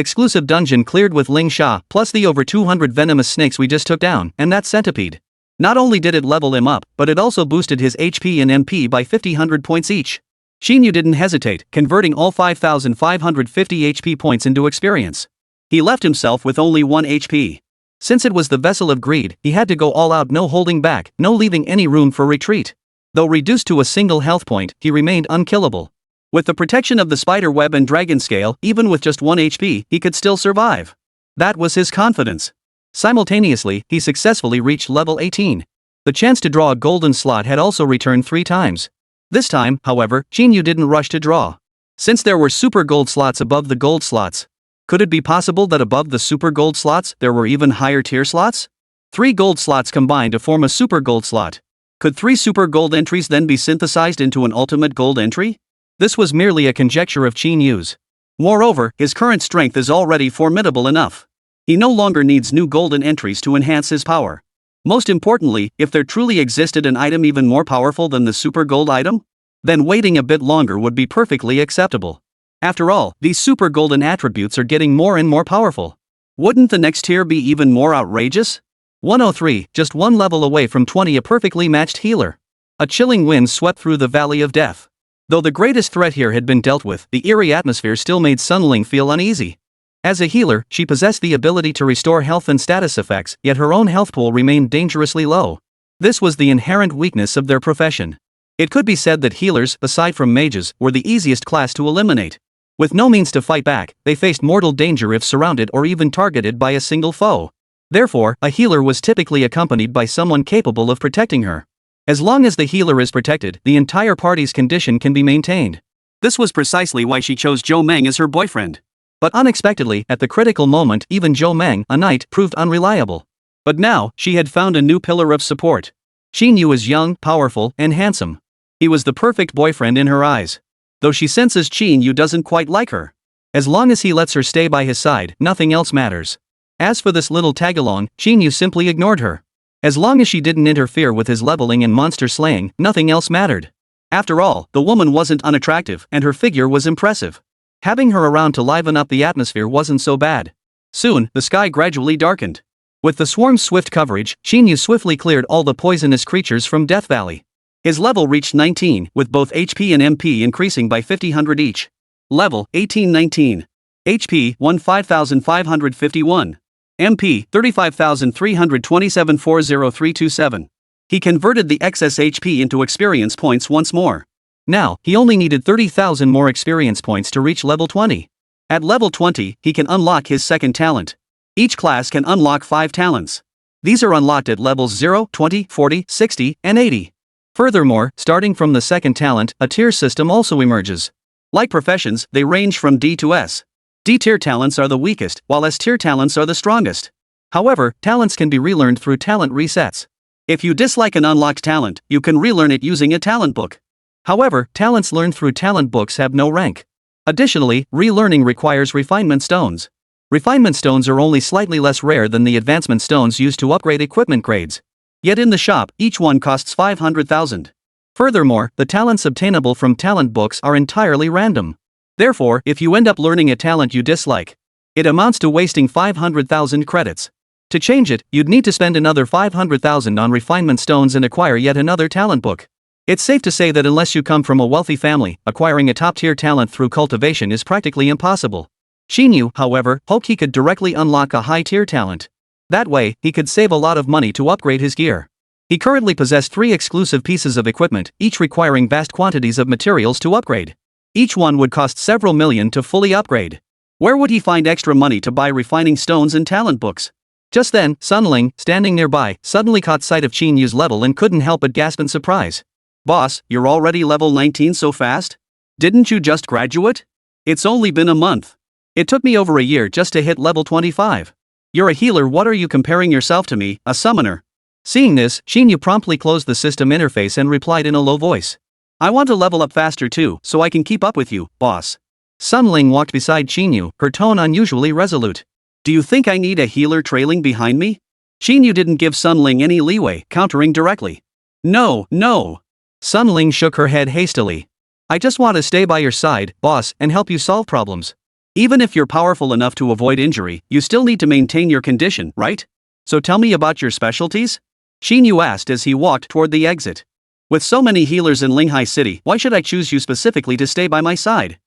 Speaker 1: exclusive dungeon cleared with Ling Sha, plus the over 200 venomous snakes we just took down, and that centipede. Not only did it level him up, but it also boosted his HP and MP by 50 points each. Qín Yǔ didn't hesitate, converting all 5,550 HP points into experience. He left himself with only 1 HP. Since it was the Vessel of Greed, he had to go all out, no holding back, no leaving any room for retreat. Though reduced to a single health point, he remained unkillable. With the protection of the spider web and dragon scale, even with just 1 HP, he could still survive. That was his confidence. Simultaneously, he successfully reached level 18. The chance to draw a golden slot had also returned 3 times. This time, however, Qín Yǔ didn't rush to draw. Since there were super gold slots above the gold slots. Could it be possible that above the super gold slots, there were even higher tier slots? 3 gold slots combined to form a super gold slot. Could 3 super gold entries then be synthesized into an ultimate gold entry? This was merely a conjecture of Qín Yǔ's. Moreover, his current strength is already formidable enough. He no longer needs new golden entries to enhance his power. Most importantly, if there truly existed an item even more powerful than the super gold item, then waiting a bit longer would be perfectly acceptable. After all, these super golden attributes are getting more and more powerful. Wouldn't the next tier be even more outrageous? 103, just one level away from 20, a perfectly matched healer. A chilling wind swept through the valley of death. Though the greatest threat here had been dealt with, the eerie atmosphere still made Sunmmary feel uneasy. As a healer, she possessed the ability to restore health and status effects, yet her own health pool remained dangerously low. This was the inherent weakness of their profession. It could be said that healers, aside from mages, were the easiest class to eliminate. With no means to fight back, they faced mortal danger if surrounded or even targeted by a single foe. Therefore, a healer was typically accompanied by someone capable of protecting her. As long as the healer is protected, the entire party's condition can be maintained. This was precisely why she chose Zhou Meng as her boyfriend. But unexpectedly, at the critical moment, even Zhou Meng, a knight, proved unreliable. But now, she had found a new pillar of support. Qín Yǔ is young, powerful, and handsome. He was the perfect boyfriend in her eyes. Though she senses Qín Yǔ doesn't quite like her. As long as he lets her stay by his side, nothing else matters. As for this little tagalong, Qín Yǔ simply ignored her. As long as she didn't interfere with his leveling and monster slaying, nothing else mattered. After all, the woman wasn't unattractive, and her figure was impressive. Having her around to liven up the atmosphere wasn't so bad. Soon, the sky gradually darkened. With the swarm's swift coverage, Qín Yǔ swiftly cleared all the poisonous creatures from Death Valley. His level reached 19, with both HP and MP increasing by 50 each. Level 18-19. HP 15,551. MP 35,327 40327. He converted the excess HP into experience points once more. Now, he only needed 30,000 more experience points to reach level 20. At level 20, he can unlock his second talent. Each class can unlock 5 talents. These are unlocked at levels 0, 20, 40, 60, and 80. Furthermore, starting from the second talent, a tier system also emerges. Like professions, they range from D to S. D-tier talents are the weakest, while S-tier talents are the strongest. However, talents can be relearned through talent resets. If you dislike an unlocked talent, you can relearn it using a talent book. However, talents learned through talent books have no rank. Additionally, relearning requires refinement stones. Refinement stones are only slightly less rare than the advancement stones used to upgrade equipment grades. Yet in the shop, each one costs 500,000. Furthermore, the talents obtainable from talent books are entirely random. Therefore, if you end up learning a talent you dislike, it amounts to wasting 500,000 credits. To change it, you'd need to spend another 500,000 on refinement stones and acquire yet another talent book. It's safe to say that unless you come from a wealthy family, acquiring a top-tier talent through cultivation is practically impossible. Qín Yǔ, however, hoped he could directly unlock a high-tier talent. That way, he could save a lot of money to upgrade his gear. He currently possessed 3 exclusive pieces of equipment, each requiring vast quantities of materials to upgrade. Each one would cost several million to fully upgrade. Where would he find extra money to buy refining stones and talent books? Just then, Sunmmary, standing nearby, suddenly caught sight of Qín Yǔ's level and couldn't help but gasp in surprise. "Boss, you're already level 19 so fast? Didn't you just graduate? It's only been a month. It took me over a year just to hit level 25. You're a healer, what are you comparing yourself to me, a summoner?" Seeing this, Qín Yǔ promptly closed the system interface and replied in a low voice. "I want to level up faster too, so I can keep up with you, boss." Sunmmary walked beside Qín Yǔ, her tone unusually resolute. "Do you think I need a healer trailing behind me?" Qín Yǔ didn't give Sunmmary any leeway, countering directly. "No, no." Sunmmary shook her head hastily. "I just want to stay by your side, boss, and help you solve problems. Even if you're powerful enough to avoid injury, you still need to maintain your condition, right? So tell me about your specialties?" Qín Yǔ asked as he walked toward the exit. "With so many healers in Linghai City, why should I choose you specifically to stay by my side?"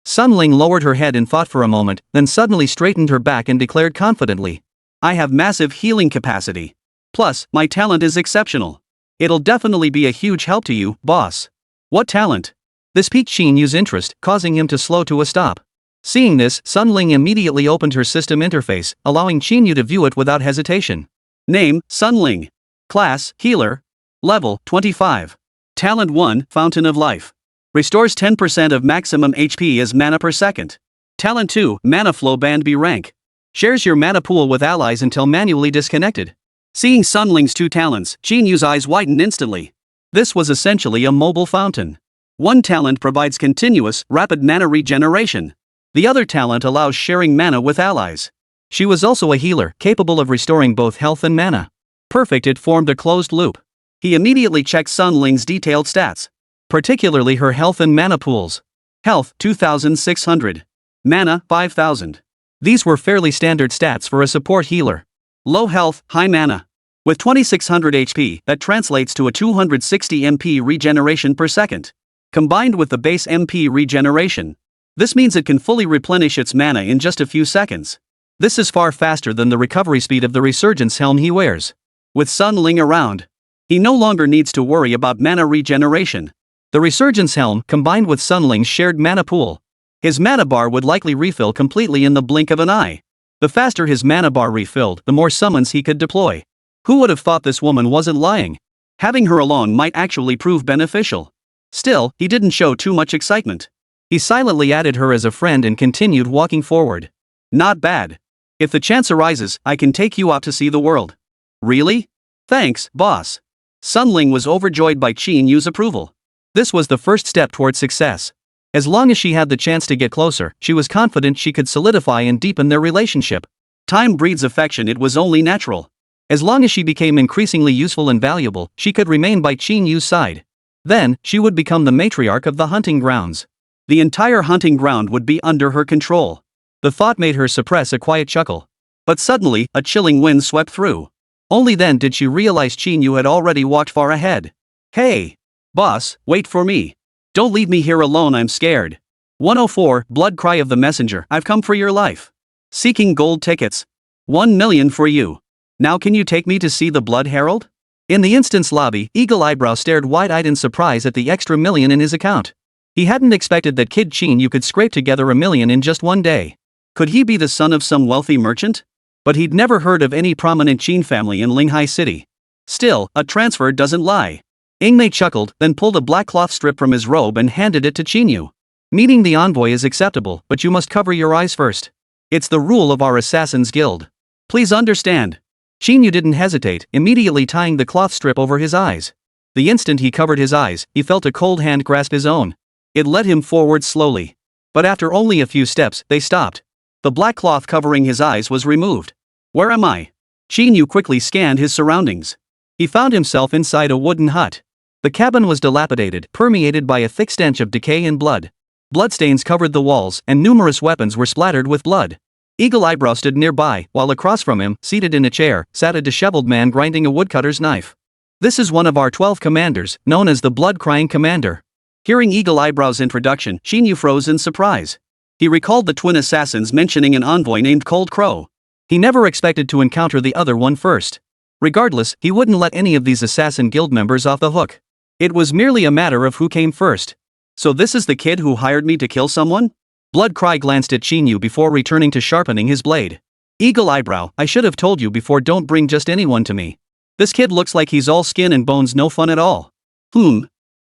Speaker 1: Sunmmary lowered her head in thought for a moment, then suddenly straightened her back and declared confidently. "I have massive healing capacity. Plus, my talent is exceptional. It'll definitely be a huge help to you, boss." "What talent?" This piqued Qín Yǔ's interest, causing him to slow to a stop. Seeing this, Sunmmary immediately opened her system interface, allowing Qín Yǔ to view it without hesitation. Name, Sunmmary. Class, Healer. Level, 25. Talent 1, Fountain of Life. Restores 10% of maximum HP as mana per second. Talent 2, Mana Flow Band B rank. Shares your mana pool with allies until manually disconnected. Seeing Sunmmari's 2 talents, Qín Yǔ's eyes widened instantly. This was essentially a mobile fountain. One talent provides continuous, rapid mana regeneration. The other talent allows sharing mana with allies. She was also a healer, capable of restoring both health and mana. Perfect, it formed a closed loop. He immediately checked Sunmmari's detailed stats. particularly her health and mana pools. Health 2600. Mana 5000. These were fairly standard stats for a support healer. Low health, high mana. With 2600 HP, that translates to a 260 MP regeneration per second. Combined with the base MP regeneration, this means it can fully replenish its mana in just a few seconds. This is far faster than the recovery speed of the resurgence helm he wears. With Sun Ling around, he no longer needs to worry about mana regeneration. The resurgence helm combined with Sun Ling's shared mana pool. His mana bar would likely refill completely in the blink of an eye. The faster his mana bar refilled, the more summons he could deploy. Who would have thought this woman wasn't lying? Having her alone might actually prove beneficial. Still, he didn't show too much excitement. He silently added her as a friend and continued walking forward. Not bad. If the chance arises, I can take you out to see the world. Really? Thanks, boss. Sun Ling was overjoyed by Qín Yú's approval. This was the first step toward success. As long as she had the chance to get closer, she was confident she could solidify and deepen their relationship. Time breeds affection, it was only natural. As long as she became increasingly useful and valuable, she could remain by Qín Yú's side. Then, she would become the matriarch of the hunting grounds. The entire hunting ground would be under her control. The thought made her suppress a quiet chuckle. But suddenly, a chilling wind swept through. Only then did she realize Qín Yú had already walked far ahead. Hey! Boss, wait for me. Don't leave me here alone, I'm scared. 104, Blood Cry of the Messenger, I've come for your life. Seeking gold tickets. 1 million for you. Now can you take me to see the Blood Herald? In the instance lobby, Eagle Eyebrow stared wide-eyed in surprise at the extra million in his account. He hadn't expected that Kid Qín Yú could scrape together $1 million in just one day. Could he be the son of some wealthy merchant? But he'd never heard of any prominent Qín family in Linghai City. Still, a transfer doesn't lie. Ingmei chuckled, then pulled a black cloth strip from his robe and handed it to Qín Yú. Meeting the envoy is acceptable, but you must cover your eyes first. It's the rule of our Assassin's Guild. Please understand. Qín Yú didn't hesitate, immediately tying the cloth strip over his eyes. The instant he covered his eyes, he felt a cold hand grasp his own. It led him forward slowly. But after only a few steps, they stopped. The black cloth covering his eyes was removed. Where am I? Qín Yú quickly scanned his surroundings. He found himself inside a wooden hut. The cabin was dilapidated, permeated by a thick stench of decay and blood. Bloodstains covered the walls, and numerous weapons were splattered with blood. Eagle Eyebrow stood nearby, while across from him, seated in a chair, sat a disheveled man grinding a woodcutter's knife. This is one of our 12 commanders, known as the Blood-Crying Commander. Hearing Eagle Eyebrow's introduction, Qín Yú froze in surprise. He recalled the twin assassins mentioning an envoy named Cold Crow. He never expected to encounter the other one first. Regardless, he wouldn't let any of these assassin guild members off the hook. It was merely a matter of who came first. So this is the kid who hired me to kill someone? Bloodcry glanced at Qín Yú before returning to sharpening his blade. Eagle Eyebrow, I should have told you before, don't bring just anyone to me. This kid looks like he's all skin and bones, no fun at all.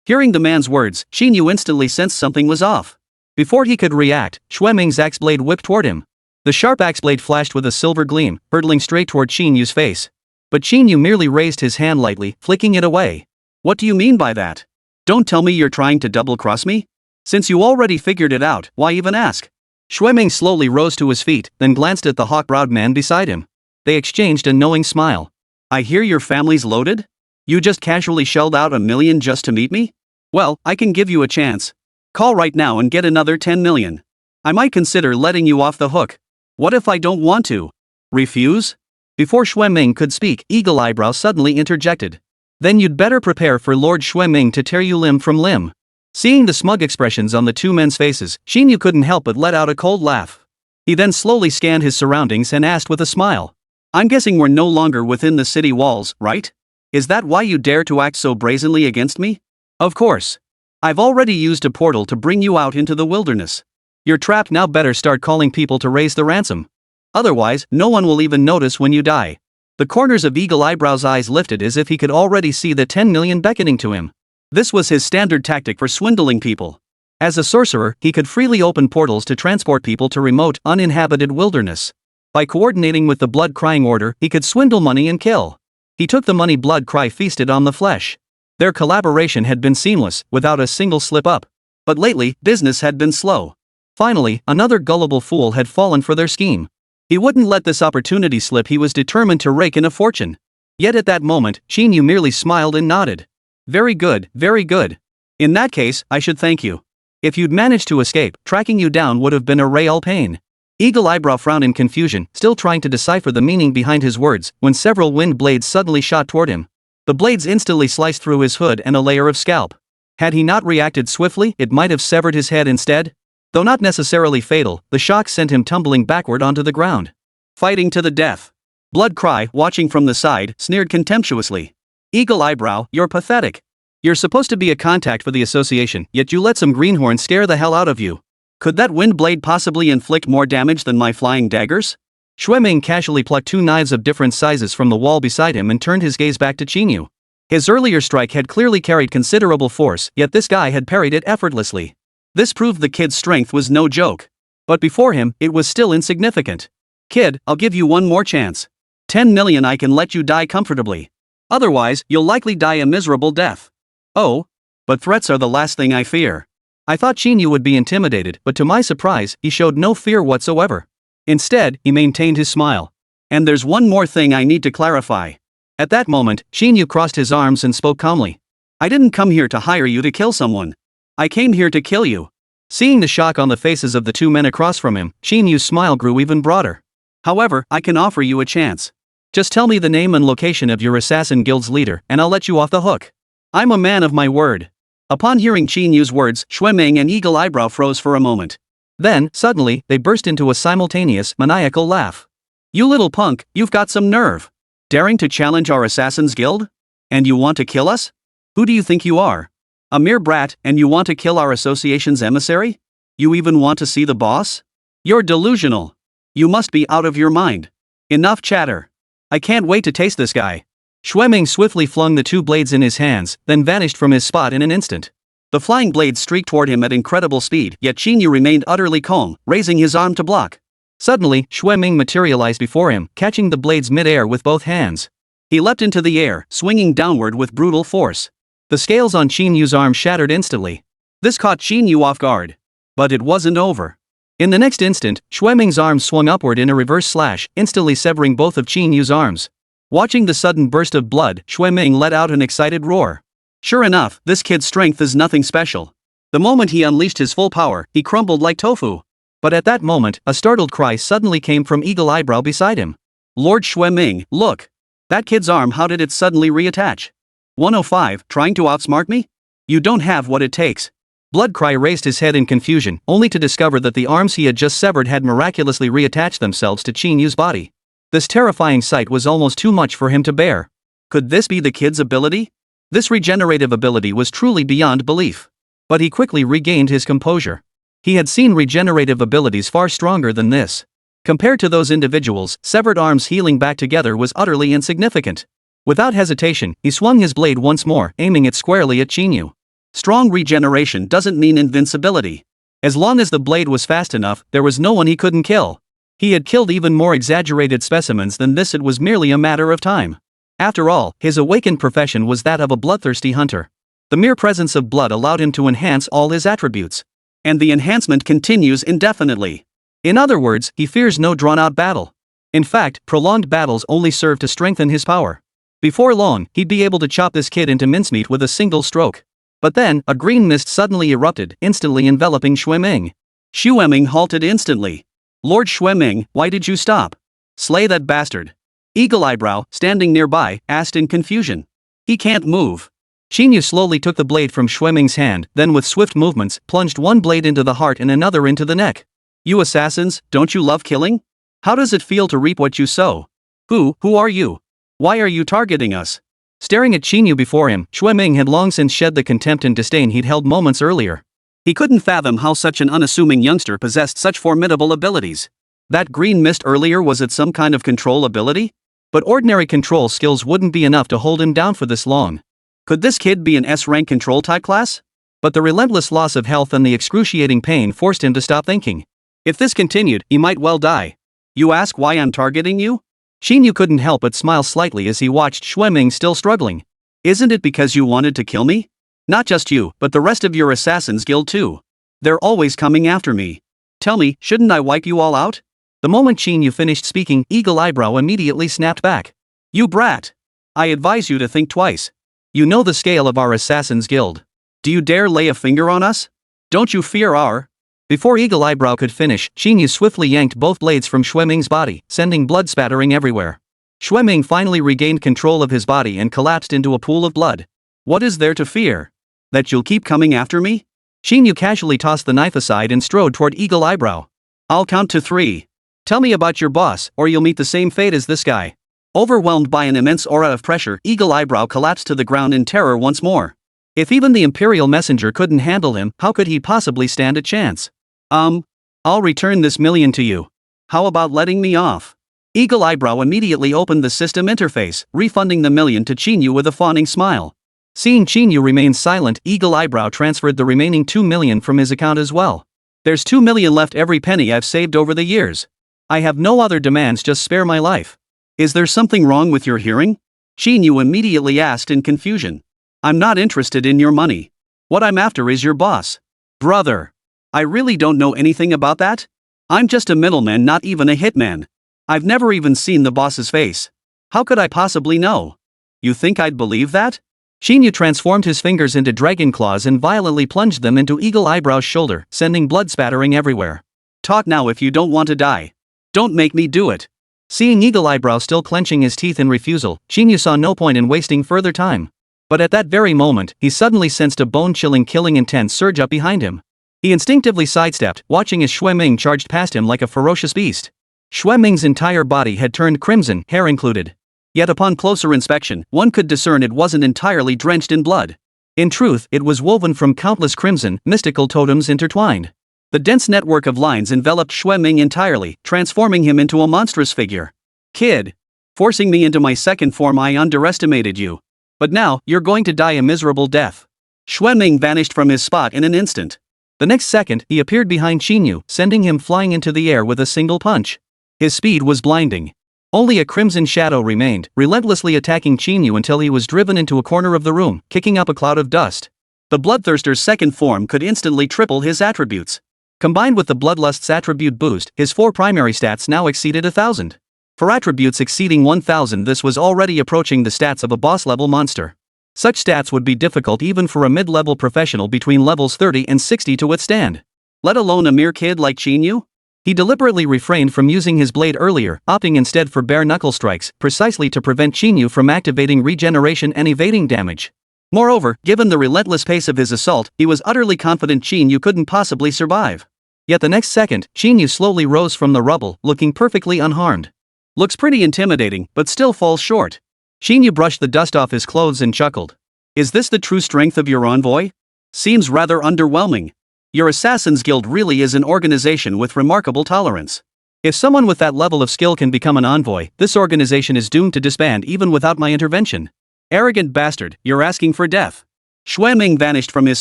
Speaker 1: Hearing the man's words, Qín Yú instantly sensed something was off. Before he could react, Xueming's axe blade whipped toward him. The sharp axe blade flashed with a silver gleam, hurtling straight toward Qín Yu's face. But Qín Yú merely raised his hand lightly, flicking it away. What do you mean by that? Don't tell me you're trying to double-cross me? Since you already figured it out, why even ask? Xueming slowly rose to his feet, then glanced at the hawk-browed man beside him. They exchanged a knowing smile. I hear your family's loaded? You just casually shelled out $1 million just to meet me? Well, I can give you a chance. Call right now and get another 10 million. I might consider letting you off the hook. What if I don't want to? Refuse? Before Xueming could speak, Eagle Eyebrow suddenly interjected. Then you'd better prepare for Lord Xueming to tear you limb from limb. Seeing the smug expressions on the two men's faces, Qín Yú couldn't help but let out a cold laugh. He then slowly scanned his surroundings and asked with a smile. I'm guessing we're no longer within the city walls, right? Is that why you dare to act so brazenly against me? Of course. I've already used a portal to bring you out into the wilderness. You're trapped now, better start calling people to raise the ransom. Otherwise, no one will even notice when you die. The corners of Eagle Eyebrow's eyes lifted as if he could already see the 10 million beckoning to him. This was his standard tactic for swindling people. As a sorcerer, he could freely open portals to transport people to remote, uninhabited wilderness. By coordinating with the Blood-Crying Order, he could swindle money and kill. He took the money Blood-Cry feasted on the flesh. Their collaboration had been seamless, without a single slip-up. But lately, business had been slow. Finally, another gullible fool had fallen for their scheme. He wouldn't let this opportunity slip. He was determined to rake in a fortune. Yet at that moment, Qín Yú merely smiled and nodded. Very good, very good. In that case, I should thank you. If you'd managed to escape, tracking you down would have been a real pain. Eagle Eyebrow frowned in confusion, still trying to decipher the meaning behind his words, when several wind blades suddenly shot toward him. The blades instantly sliced through his hood and a layer of scalp. Had he not reacted swiftly, it might have severed his head instead. Though not necessarily fatal, the shock sent him tumbling backward onto the ground. Fighting to the death. Blood Cry, watching from the side, sneered contemptuously. Eagle Eyebrow, you're pathetic. You're supposed to be a contact for the association, yet you let some greenhorn scare the hell out of you. Could that wind blade possibly inflict more damage than my flying daggers? Xueming casually plucked 2 knives of different sizes from the wall beside him and turned his gaze back to Qín Yǔ. His earlier strike had clearly carried considerable force, yet this guy had parried it effortlessly. This proved the kid's strength was no joke. But before him, it was still insignificant. Kid, I'll give you one more chance. 10 million I can let you die comfortably. Otherwise, you'll likely die a miserable death. Oh? But threats are the last thing I fear. I thought Qín Yǔ would be intimidated, but to my surprise, he showed no fear whatsoever. Instead, he maintained his smile. And there's one more thing I need to clarify. At that moment, Qín Yǔ crossed his arms and spoke calmly. I didn't come here to hire you to kill someone. I came here to kill you. Seeing the shock on the faces of the 2 men across from him, Qín Yǔ's smile grew even broader. However, I can offer you a chance. Just tell me the name and location of your assassin guild's leader, and I'll let you off the hook. I'm a man of my word. Upon hearing Qín Yǔ's words, Xueming and Eagle Eyebrow froze for a moment. Then, suddenly, they burst into a simultaneous, maniacal laugh. You little punk, you've got some nerve. Daring to challenge our assassin's guild? And you want to kill us? Who do you think you are? A mere brat, and you want to kill our association's emissary? You even want to see the boss? You're delusional. You must be out of your mind. Enough chatter. I can't wait to taste this guy. Xueming swiftly flung the 2 blades in his hands, then vanished from his spot in an instant. The flying blades streaked toward him at incredible speed, yet Qín Yǔ remained utterly calm, raising his arm to block. Suddenly, Xueming materialized before him, catching the blades mid-air with both hands. He leapt into the air, swinging downward with brutal force. The scales on Qín Yǔ's arm shattered instantly. This caught Qín Yǔ off guard. But it wasn't over. In the next instant, Xueming's arm swung upward in a reverse slash, instantly severing both of Qín Yǔ's arms. Watching the sudden burst of blood, Xueming let out an excited roar. Sure enough, this kid's strength is nothing special. The moment he unleashed his full power, he crumbled like tofu. But at that moment, a startled cry suddenly came from Eagle Eyebrow beside him. Lord Xueming, look! That kid's arm, how did it suddenly reattach? 105, trying to outsmart me? You don't have what it takes. Blood Cry raised his head in confusion, only to discover that the arms he had just severed had miraculously reattached themselves to Qín Yǔ's body. This terrifying sight was almost too much for him to bear. Could this be the kid's ability? This regenerative ability was truly beyond belief. But he quickly regained his composure. He had seen regenerative abilities far stronger than this. Compared to those individuals, severed arms healing back together was utterly insignificant. Without hesitation, he swung his blade once more, aiming it squarely at Qín Yǔ. Strong regeneration doesn't mean invincibility. As long as the blade was fast enough, there was no one he couldn't kill. He had killed even more exaggerated specimens than this. It was merely a matter of time. After all, his awakened profession was that of a bloodthirsty hunter. The mere presence of blood allowed him to enhance all his attributes. And the enhancement continues indefinitely. In other words, he fears no drawn-out battle. In fact, prolonged battles only serve to strengthen his power. Before long, he'd be able to chop this kid into mincemeat with a single stroke. But then, a green mist suddenly erupted, instantly enveloping Xueming. Xueming halted instantly. Lord Xueming, why did you stop? Slay that bastard. Eagle Eyebrow, standing nearby, asked in confusion. He can't move. Qín Yǔ slowly took the blade from Xueming's hand, then with swift movements, plunged one blade into the heart and another into the neck. You assassins, don't you love killing? How does it feel to reap what you sow? Who are you? Why are you targeting us? Staring at Qín Yǔ before him, Xueming had long since shed the contempt and disdain he'd held moments earlier. He couldn't fathom how such an unassuming youngster possessed such formidable abilities. That green mist earlier, was it some kind of control ability? But ordinary control skills wouldn't be enough to hold him down for this long. Could this kid be an S-rank control type class? But the relentless loss of health and the excruciating pain forced him to stop thinking. If this continued, he might well die. You ask why I'm targeting you? Qín Yǔ couldn't help but smile slightly as he watched Xueming still struggling. Isn't it because you wanted to kill me? Not just you, but the rest of your assassins guild too. They're always coming after me. Tell me, shouldn't I wipe you all out? The moment Qín Yǔ finished speaking, Eagle Eyebrow immediately snapped back. You brat! I advise you to think twice. You know the scale of our assassins guild. Do you dare lay a finger on us? Don't you fear our... Before Eagle Eyebrow could finish, Qín Yǔ swiftly yanked both blades from Shui Ming's body, sending blood spattering everywhere. Shui Ming finally regained control of his body and collapsed into a pool of blood. What is there to fear? That you'll keep coming after me? Qín Yǔ casually tossed the knife aside and strode toward Eagle Eyebrow. I'll count to 3. Tell me about your boss, or you'll meet the same fate as this guy. Overwhelmed by an immense aura of pressure, Eagle Eyebrow collapsed to the ground in terror once more. If even the Imperial Messenger couldn't handle him, how could he possibly stand a chance? I'll return this million to you. How about letting me off? Eagle Eyebrow immediately opened the system interface, refunding the million to Qín Yǔ with a fawning smile. Seeing Qín Yǔ remain silent, Eagle Eyebrow transferred the remaining 2 million from his account as well. There's 2 million left every penny I've saved over the years. I have no other demands, just spare my life. Is there something wrong with your hearing? Qín Yǔ immediately asked in confusion. I'm not interested in your money. What I'm after is your boss. Brother. I really don't know anything about that. I'm just a middleman, not even a hitman. I've never even seen the boss's face. How could I possibly know? You think I'd believe that? Qín Yǔ transformed his fingers into dragon claws and violently plunged them into Eagle Eyebrow's shoulder, sending blood spattering everywhere. Talk now if you don't want to die. Don't make me do it. Seeing Eagle Eyebrow still clenching his teeth in refusal, Qín Yǔ saw no point in wasting further time. But at that very moment, he suddenly sensed a bone-chilling killing intent surge up behind him. He instinctively sidestepped, watching as Shui Ming charged past him like a ferocious beast. Shui Ming's entire body had turned crimson, hair included. Yet upon closer inspection, one could discern it wasn't entirely drenched in blood. In truth, it was woven from countless crimson, mystical totems intertwined. The dense network of lines enveloped Shui Ming entirely, transforming him into a monstrous figure. Kid. Forcing me into my second form, I underestimated you. But now, you're going to die a miserable death. Shui Ming vanished from his spot in an instant. The next second, he appeared behind Qín Yǔ, sending him flying into the air with a single punch. His speed was blinding. Only a crimson shadow remained, relentlessly attacking Qín Yǔ until he was driven into a corner of the room, kicking up a cloud of dust. The Bloodthirster's second form could instantly triple his attributes. Combined with the Bloodlust's attribute boost, his 4 primary stats now exceeded 1,000. For attributes exceeding 1,000, this was already approaching the stats of a boss-level monster. Such stats would be difficult even for a mid-level professional between levels 30 and 60 to withstand. Let alone a mere kid like Qín Yǔ? He deliberately refrained from using his blade earlier, opting instead for bare knuckle strikes, precisely to prevent Qín Yǔ from activating regeneration and evading damage. Moreover, given the relentless pace of his assault, he was utterly confident Qín Yǔ couldn't possibly survive. Yet the next second, Qín Yǔ slowly rose from the rubble, looking perfectly unharmed. Looks pretty intimidating, but still falls short. Qín Yǔ brushed the dust off his clothes and chuckled. Is this the true strength of your envoy? Seems rather underwhelming. Your Assassin's Guild really is an organization with remarkable tolerance. If someone with that level of skill can become an envoy, this organization is doomed to disband even without my intervention. Arrogant bastard, you're asking for death. Shui Ming vanished from his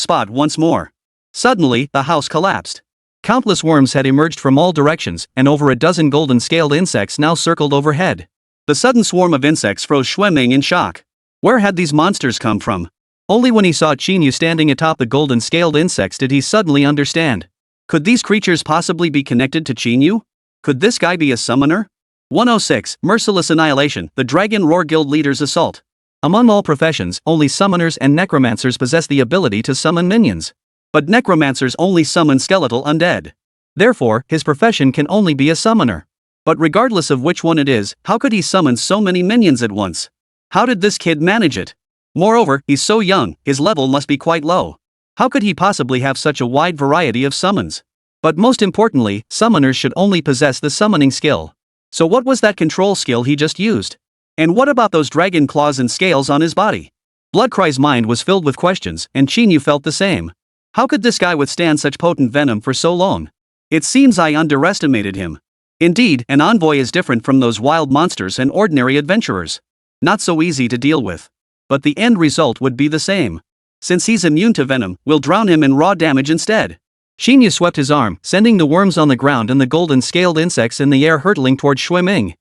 Speaker 1: spot once more. Suddenly, the house collapsed. Countless worms had emerged from all directions, and over a dozen golden-scaled insects now circled overhead. The sudden swarm of insects froze Shui Ming in shock. Where had these monsters come from? Only when he saw Qín Yǔ standing atop the golden-scaled insects did he suddenly understand. Could these creatures possibly be connected to Qín Yǔ? Could this guy be a summoner? 106, Merciless Annihilation, the Dragon Roar Guild Leader's Assault. Among all professions, only summoners and necromancers possess the ability to summon minions. But necromancers only summon skeletal undead. Therefore, his profession can only be a summoner. But regardless of which one it is, how could he summon so many minions at once? How did this kid manage it? Moreover, he's so young, his level must be quite low. How could he possibly have such a wide variety of summons? But most importantly, summoners should only possess the summoning skill. So what was that control skill he just used? And what about those dragon claws and scales on his body? Bloodcry's mind was filled with questions, and Qín Yǔ felt the same. How could this guy withstand such potent venom for so long? It seems I underestimated him. Indeed, an envoy is different from those wild monsters and ordinary adventurers. Not so easy to deal with. But the end result would be the same. Since he's immune to venom, we'll drown him in raw damage instead. Qín Yǔ swept his arm, sending the worms on the ground and the golden-scaled insects in the air hurtling toward Shui Ming.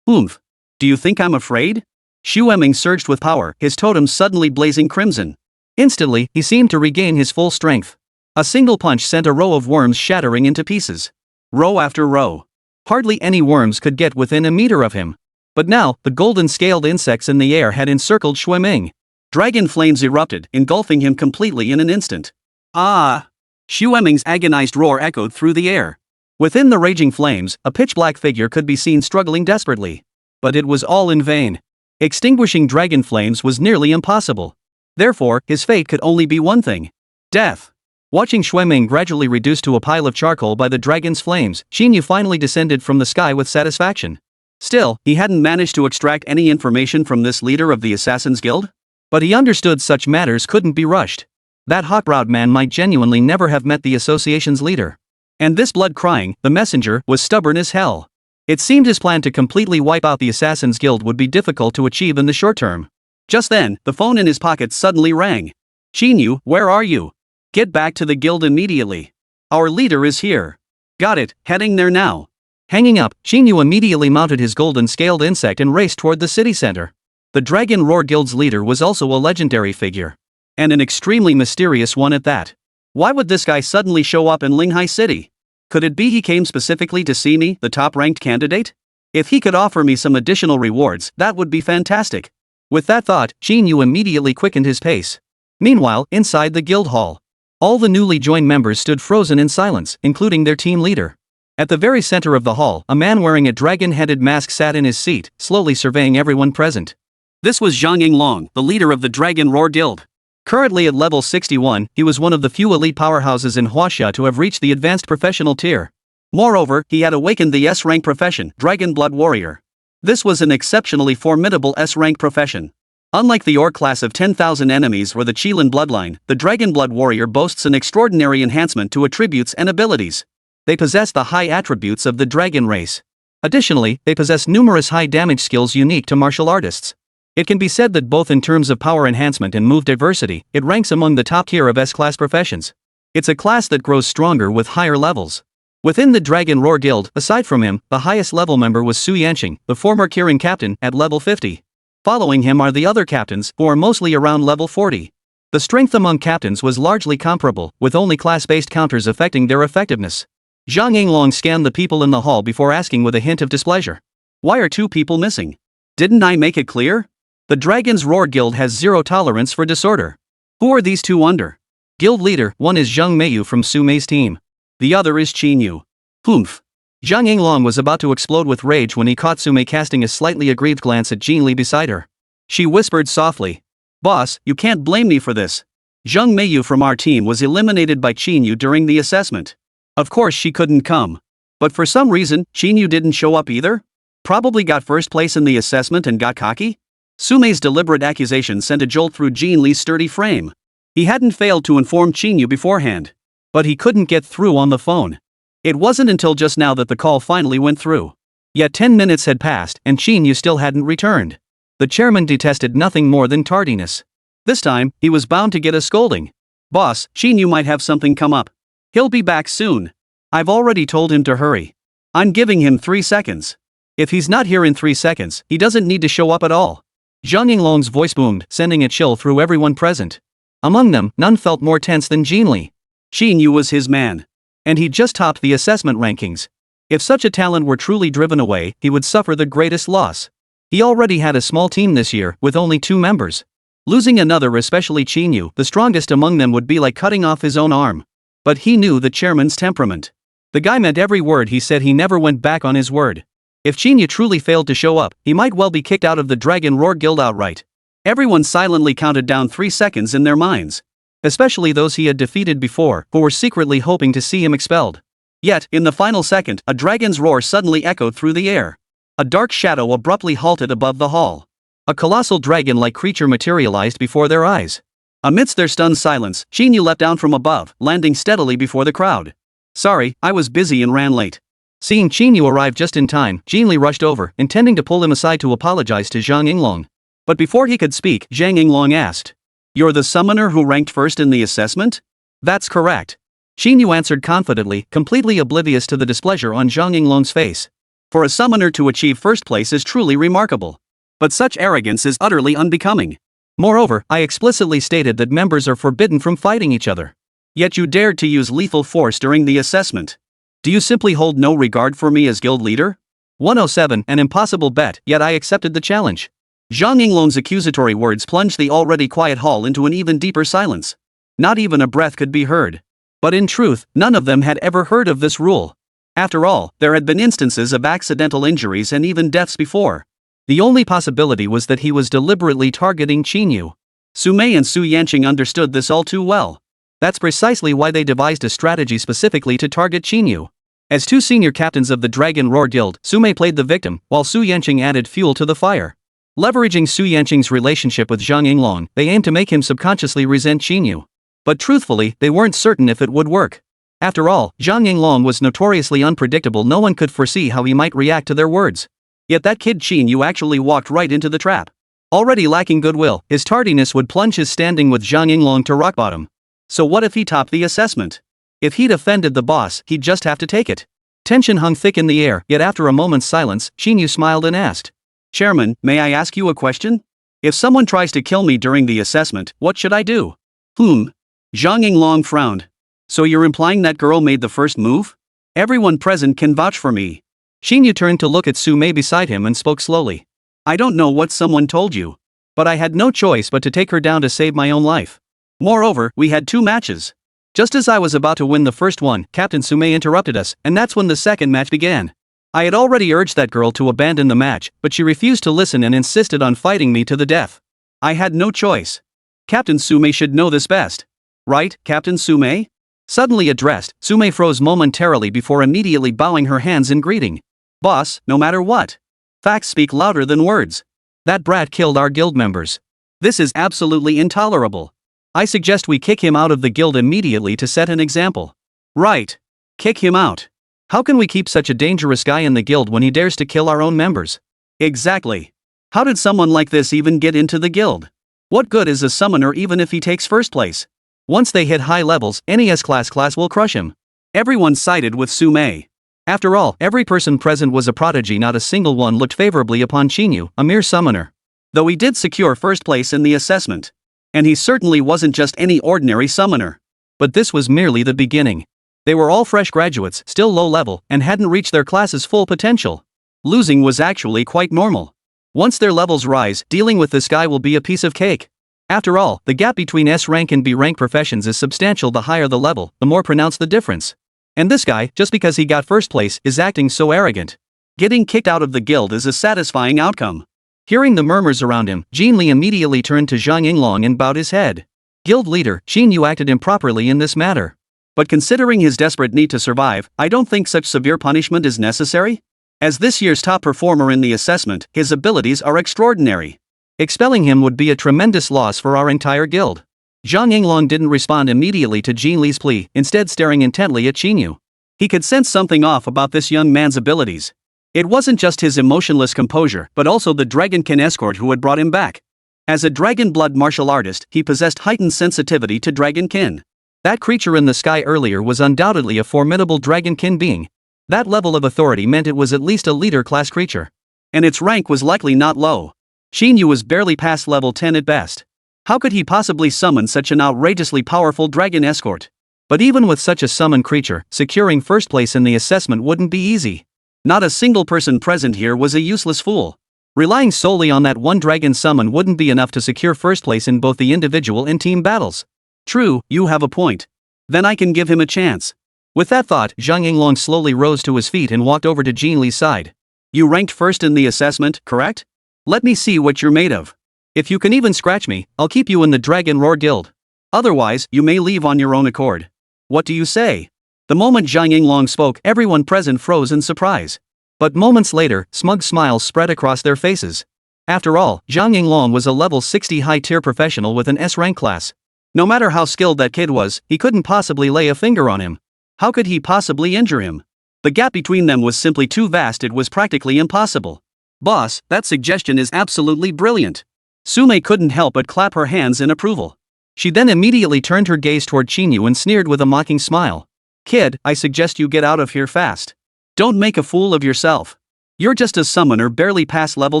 Speaker 1: Oomph. Do you think I'm afraid? Shui Ming surged with power, his totems suddenly blazing crimson. Instantly, he seemed to regain his full strength. A single punch sent a row of worms shattering into pieces. Row after row. Hardly any worms could get within a meter of him. But now, the golden-scaled insects in the air had encircled Shui Ming. Dragon flames erupted, engulfing him completely in an instant. Ah! Xu Eming's agonized roar echoed through the air. Within the raging flames, a pitch-black figure could be seen struggling desperately. But it was all in vain. Extinguishing dragon flames was nearly impossible. Therefore, his fate could only be one thing: death. Watching Xu Eming gradually reduced to a pile of charcoal by the dragon's flames, Qín Yǔ finally descended from the sky with satisfaction. Still, he hadn't managed to extract any information from this leader of the Assassin's Guild. But he understood such matters couldn't be rushed. That hawk-browed man might genuinely never have met the association's leader. And this blood-crying, the messenger, was stubborn as hell. It seemed his plan to completely wipe out the Assassin's Guild would be difficult to achieve in the short term. Just then, the phone in his pocket suddenly rang. Qín Yǔ, where are you? Get back to the guild immediately. Our leader is here. Got it, heading there now. Hanging up, Qín Yǔ immediately mounted his golden-scaled insect and raced toward the city center. The Dragon Roar Guild's leader was also a legendary figure. And an extremely mysterious one at that. Why would this guy suddenly show up in Linghai City? Could it be he came specifically to see me, the top-ranked candidate? If he could offer me some additional rewards, that would be fantastic. With that thought, Qín Yǔ immediately quickened his pace. Meanwhile, inside the guild hall, all the newly joined members stood frozen in silence, including their team leader. At the very center of the hall, a man wearing a dragon-headed mask sat in his seat, slowly surveying everyone present. This was Zhang Yinglong, the leader of the Dragon Roar Guild. Currently at level 61, he was one of the few elite powerhouses in Huaxia to have reached the advanced professional tier. Moreover, he had awakened the S-rank profession, Dragon Blood Warrior. This was an exceptionally formidable S-rank profession. Unlike the Orc class of 10,000 enemies or the Qilin bloodline, the Dragon Blood Warrior boasts an extraordinary enhancement to attributes and abilities. They possess the high attributes of the dragon race. Additionally, they possess numerous high damage skills unique to martial artists. It can be said that both in terms of power enhancement and move diversity, it ranks among the top tier of S-class professions. It's a class that grows stronger with higher levels. Within the Dragon Roar Guild, aside from him, the highest level member was Su Yanqing, the former Kirin captain, at level 50. Following him are the other captains, who are mostly around level 40. The strength among captains was largely comparable, with only class-based counters affecting their effectiveness. Zhang Yinglong scanned the people in the hall before asking with a hint of displeasure. Why are 2 people missing? Didn't I make it clear? The Dragon's Roar Guild has zero tolerance for disorder. Who are these 2 under? Guild leader, one is Zheng Meiyu from Su Mei's team. The other is Qín Yǔ. Humph. Zhang Yinglong was about to explode with rage when he caught Su Mei casting a slightly aggrieved glance at Jin Li beside her. She whispered softly. Boss, you can't blame me for this. Zheng Meiyu from our team was eliminated by Qín Yǔ during the assessment. Of course she couldn't come. But for some reason, Qín Yǔ didn't show up either? Probably got first place in the assessment and got cocky? Su Mei's deliberate accusation sent a jolt through Jin Li's sturdy frame. He hadn't failed to inform Qín Yǔ beforehand. But he couldn't get through on the phone. It wasn't until just now that the call finally went through. Yet 10 minutes had passed and Qín Yǔ still hadn't returned. The chairman detested nothing more than tardiness. This time, he was bound to get a scolding. Boss, Qín Yǔ might have something come up. He'll be back soon. I've already told him to hurry. I'm giving him 3 seconds. If he's not here in 3 seconds, he doesn't need to show up at all. Zhang Yinglong's voice boomed, sending a chill through everyone present. Among them, none felt more tense than Jin Li. Qín Yǔ was his man. And he'd just topped the assessment rankings. If such a talent were truly driven away, he would suffer the greatest loss. He already had a small team this year, with only 2 members. Losing another, especially Qín Yǔ, the strongest among them, would be like cutting off his own arm. But he knew the chairman's temperament. The guy meant every word he said. He never went back on his word. If Qín Yǔ truly failed to show up, he might well be kicked out of the Dragon Roar Guild outright. Everyone silently counted down 3 seconds in their minds. Especially those he had defeated before, who were secretly hoping to see him expelled. Yet, in the final second, a dragon's roar suddenly echoed through the air. A dark shadow abruptly halted above the hall. A colossal dragon-like creature materialized before their eyes. Amidst their stunned silence, Qín Yǔ leapt down from above, landing steadily before the crowd. Sorry, I was busy and ran late. Seeing Qín Yǔ arrive just in time, Jin Li rushed over, intending to pull him aside to apologize to Zhang Yinglong. But before he could speak, Zhang Yinglong asked, "You're the summoner who ranked first in the assessment?" "That's correct." Qín Yǔ answered confidently, completely oblivious to the displeasure on Zhang Yinglong's face. For a summoner to achieve first place is truly remarkable. But such arrogance is utterly unbecoming. Moreover, I explicitly stated that members are forbidden from fighting each other. Yet you dared to use lethal force during the assessment. Do you simply hold no regard for me as guild leader? 107, an impossible bet, yet I accepted the challenge. Zhang Yinglong's accusatory words plunged the already quiet hall into an even deeper silence. Not even a breath could be heard. But in truth, none of them had ever heard of this rule. After all, there had been instances of accidental injuries and even deaths before. The only possibility was that he was deliberately targeting Qín Yǔ. Su Mei and Su Yanqing understood this all too well. That's precisely why they devised a strategy specifically to target Qín Yǔ. As two senior captains of the Dragon Roar Guild, Su Mei played the victim, while Su Yanqing added fuel to the fire. Leveraging Su Yanqing's relationship with Zhang Yinglong, they aimed to make him subconsciously resent Qín Yǔ. But truthfully, they weren't certain if it would work. After all, Zhang Yinglong was notoriously unpredictable. No one could foresee how he might react to their words. Yet that kid Qín Yǔ actually walked right into the trap. Already lacking goodwill, his tardiness would plunge his standing with Zhang Yinglong to rock bottom. So what if he topped the assessment? If he'd offended the boss, he'd just have to take it. Tension hung thick in the air, yet after a moment's silence, Qín Yǔ smiled and asked, "Chairman, may I ask you a question? If someone tries to kill me during the assessment, what should I do?" Zhang Yinglong frowned. "So you're implying that girl made the first move? Everyone present can vouch for me." Qín Yǔ turned to look at Su Mei beside him and spoke slowly. "I don't know what someone told you. But I had no choice but to take her down to save my own life. Moreover, we had 2 matches. Just as I was about to win the first one, Captain Su Mei interrupted us, and that's when the second match began. I had already urged that girl to abandon the match, but she refused to listen and insisted on fighting me to the death. I had no choice. Captain Su Mei should know this best. Right, Captain Su Mei?" Suddenly addressed, Su Mei froze momentarily before immediately bowing her hands in greeting. "Boss, no matter what. Facts speak louder than words. That brat killed our guild members. This is absolutely intolerable. I suggest we kick him out of the guild immediately to set an example." "Right. Kick him out. How can we keep such a dangerous guy in the guild when he dares to kill our own members?" "Exactly. How did someone like this even get into the guild? What good is a summoner even if he takes first place? Once they hit high levels, any S-class will crush him." Everyone sided with Su Mei. After all, every person present was a prodigy. Not a single one looked favorably upon Qín Yǔ, a mere summoner. Though he did secure first place in the assessment. And he certainly wasn't just any ordinary summoner. But this was merely the beginning. They were all fresh graduates, still low level, and hadn't reached their class's full potential. Losing was actually quite normal. Once their levels rise, dealing with this guy will be a piece of cake. After all, the gap between S rank and B rank professions is substantial. The higher the level, the more pronounced the difference. And this guy, just because he got first place, is acting so arrogant. Getting kicked out of the guild is a satisfying outcome. Hearing the murmurs around him, Jin Li immediately turned to Zhang Yinglong and bowed his head. Guild leader, Qín Yǔ acted improperly in this matter. But considering his desperate need to survive, I don't think such severe punishment is necessary. As this year's top performer in the assessment, his abilities are extraordinary. Expelling him would be a tremendous loss for our entire guild. Zhang Yinglong didn't respond immediately to Jin Li's plea, instead staring intently at Qín Yǔ. He could sense something off about this young man's abilities. It wasn't just his emotionless composure, but also the Dragonkin escort who had brought him back. As a dragon blood martial artist, he possessed heightened sensitivity to Dragonkin. That creature in the sky earlier was undoubtedly a formidable Dragonkin being. That level of authority meant it was at least a leader-class creature. And its rank was likely not low. Qín Yǔ was barely past level 10 at best. How could he possibly summon such an outrageously powerful dragon escort? But even with such a summoned creature, securing first place in the assessment wouldn't be easy. Not a single person present here was a useless fool. Relying solely on that one dragon summon wouldn't be enough to secure first place in both the individual and team battles. True, you have a point. Then I can give him a chance. With that thought, Zhang Yinglong slowly rose to his feet and walked over to Jin Li's side. You ranked first in the assessment, correct? Let me see what you're made of. If you can even scratch me, I'll keep you in the Dragon Roar Guild. Otherwise, you may leave on your own accord. What do you say? The moment Zhang Yinglong spoke, everyone present froze in surprise. But moments later, smug smiles spread across their faces. After all, Zhang Yinglong was a level 60 high-tier professional with an S-rank class. No matter how skilled that kid was, he couldn't possibly lay a finger on him. How could he possibly injure him? The gap between them was simply too vast, it was practically impossible. Boss, that suggestion is absolutely brilliant. Su Mei couldn't help but clap her hands in approval. She then immediately turned her gaze toward Qín Yǔ and sneered with a mocking smile. Kid, I suggest you get out of here fast. Don't make a fool of yourself. You're just a summoner barely past level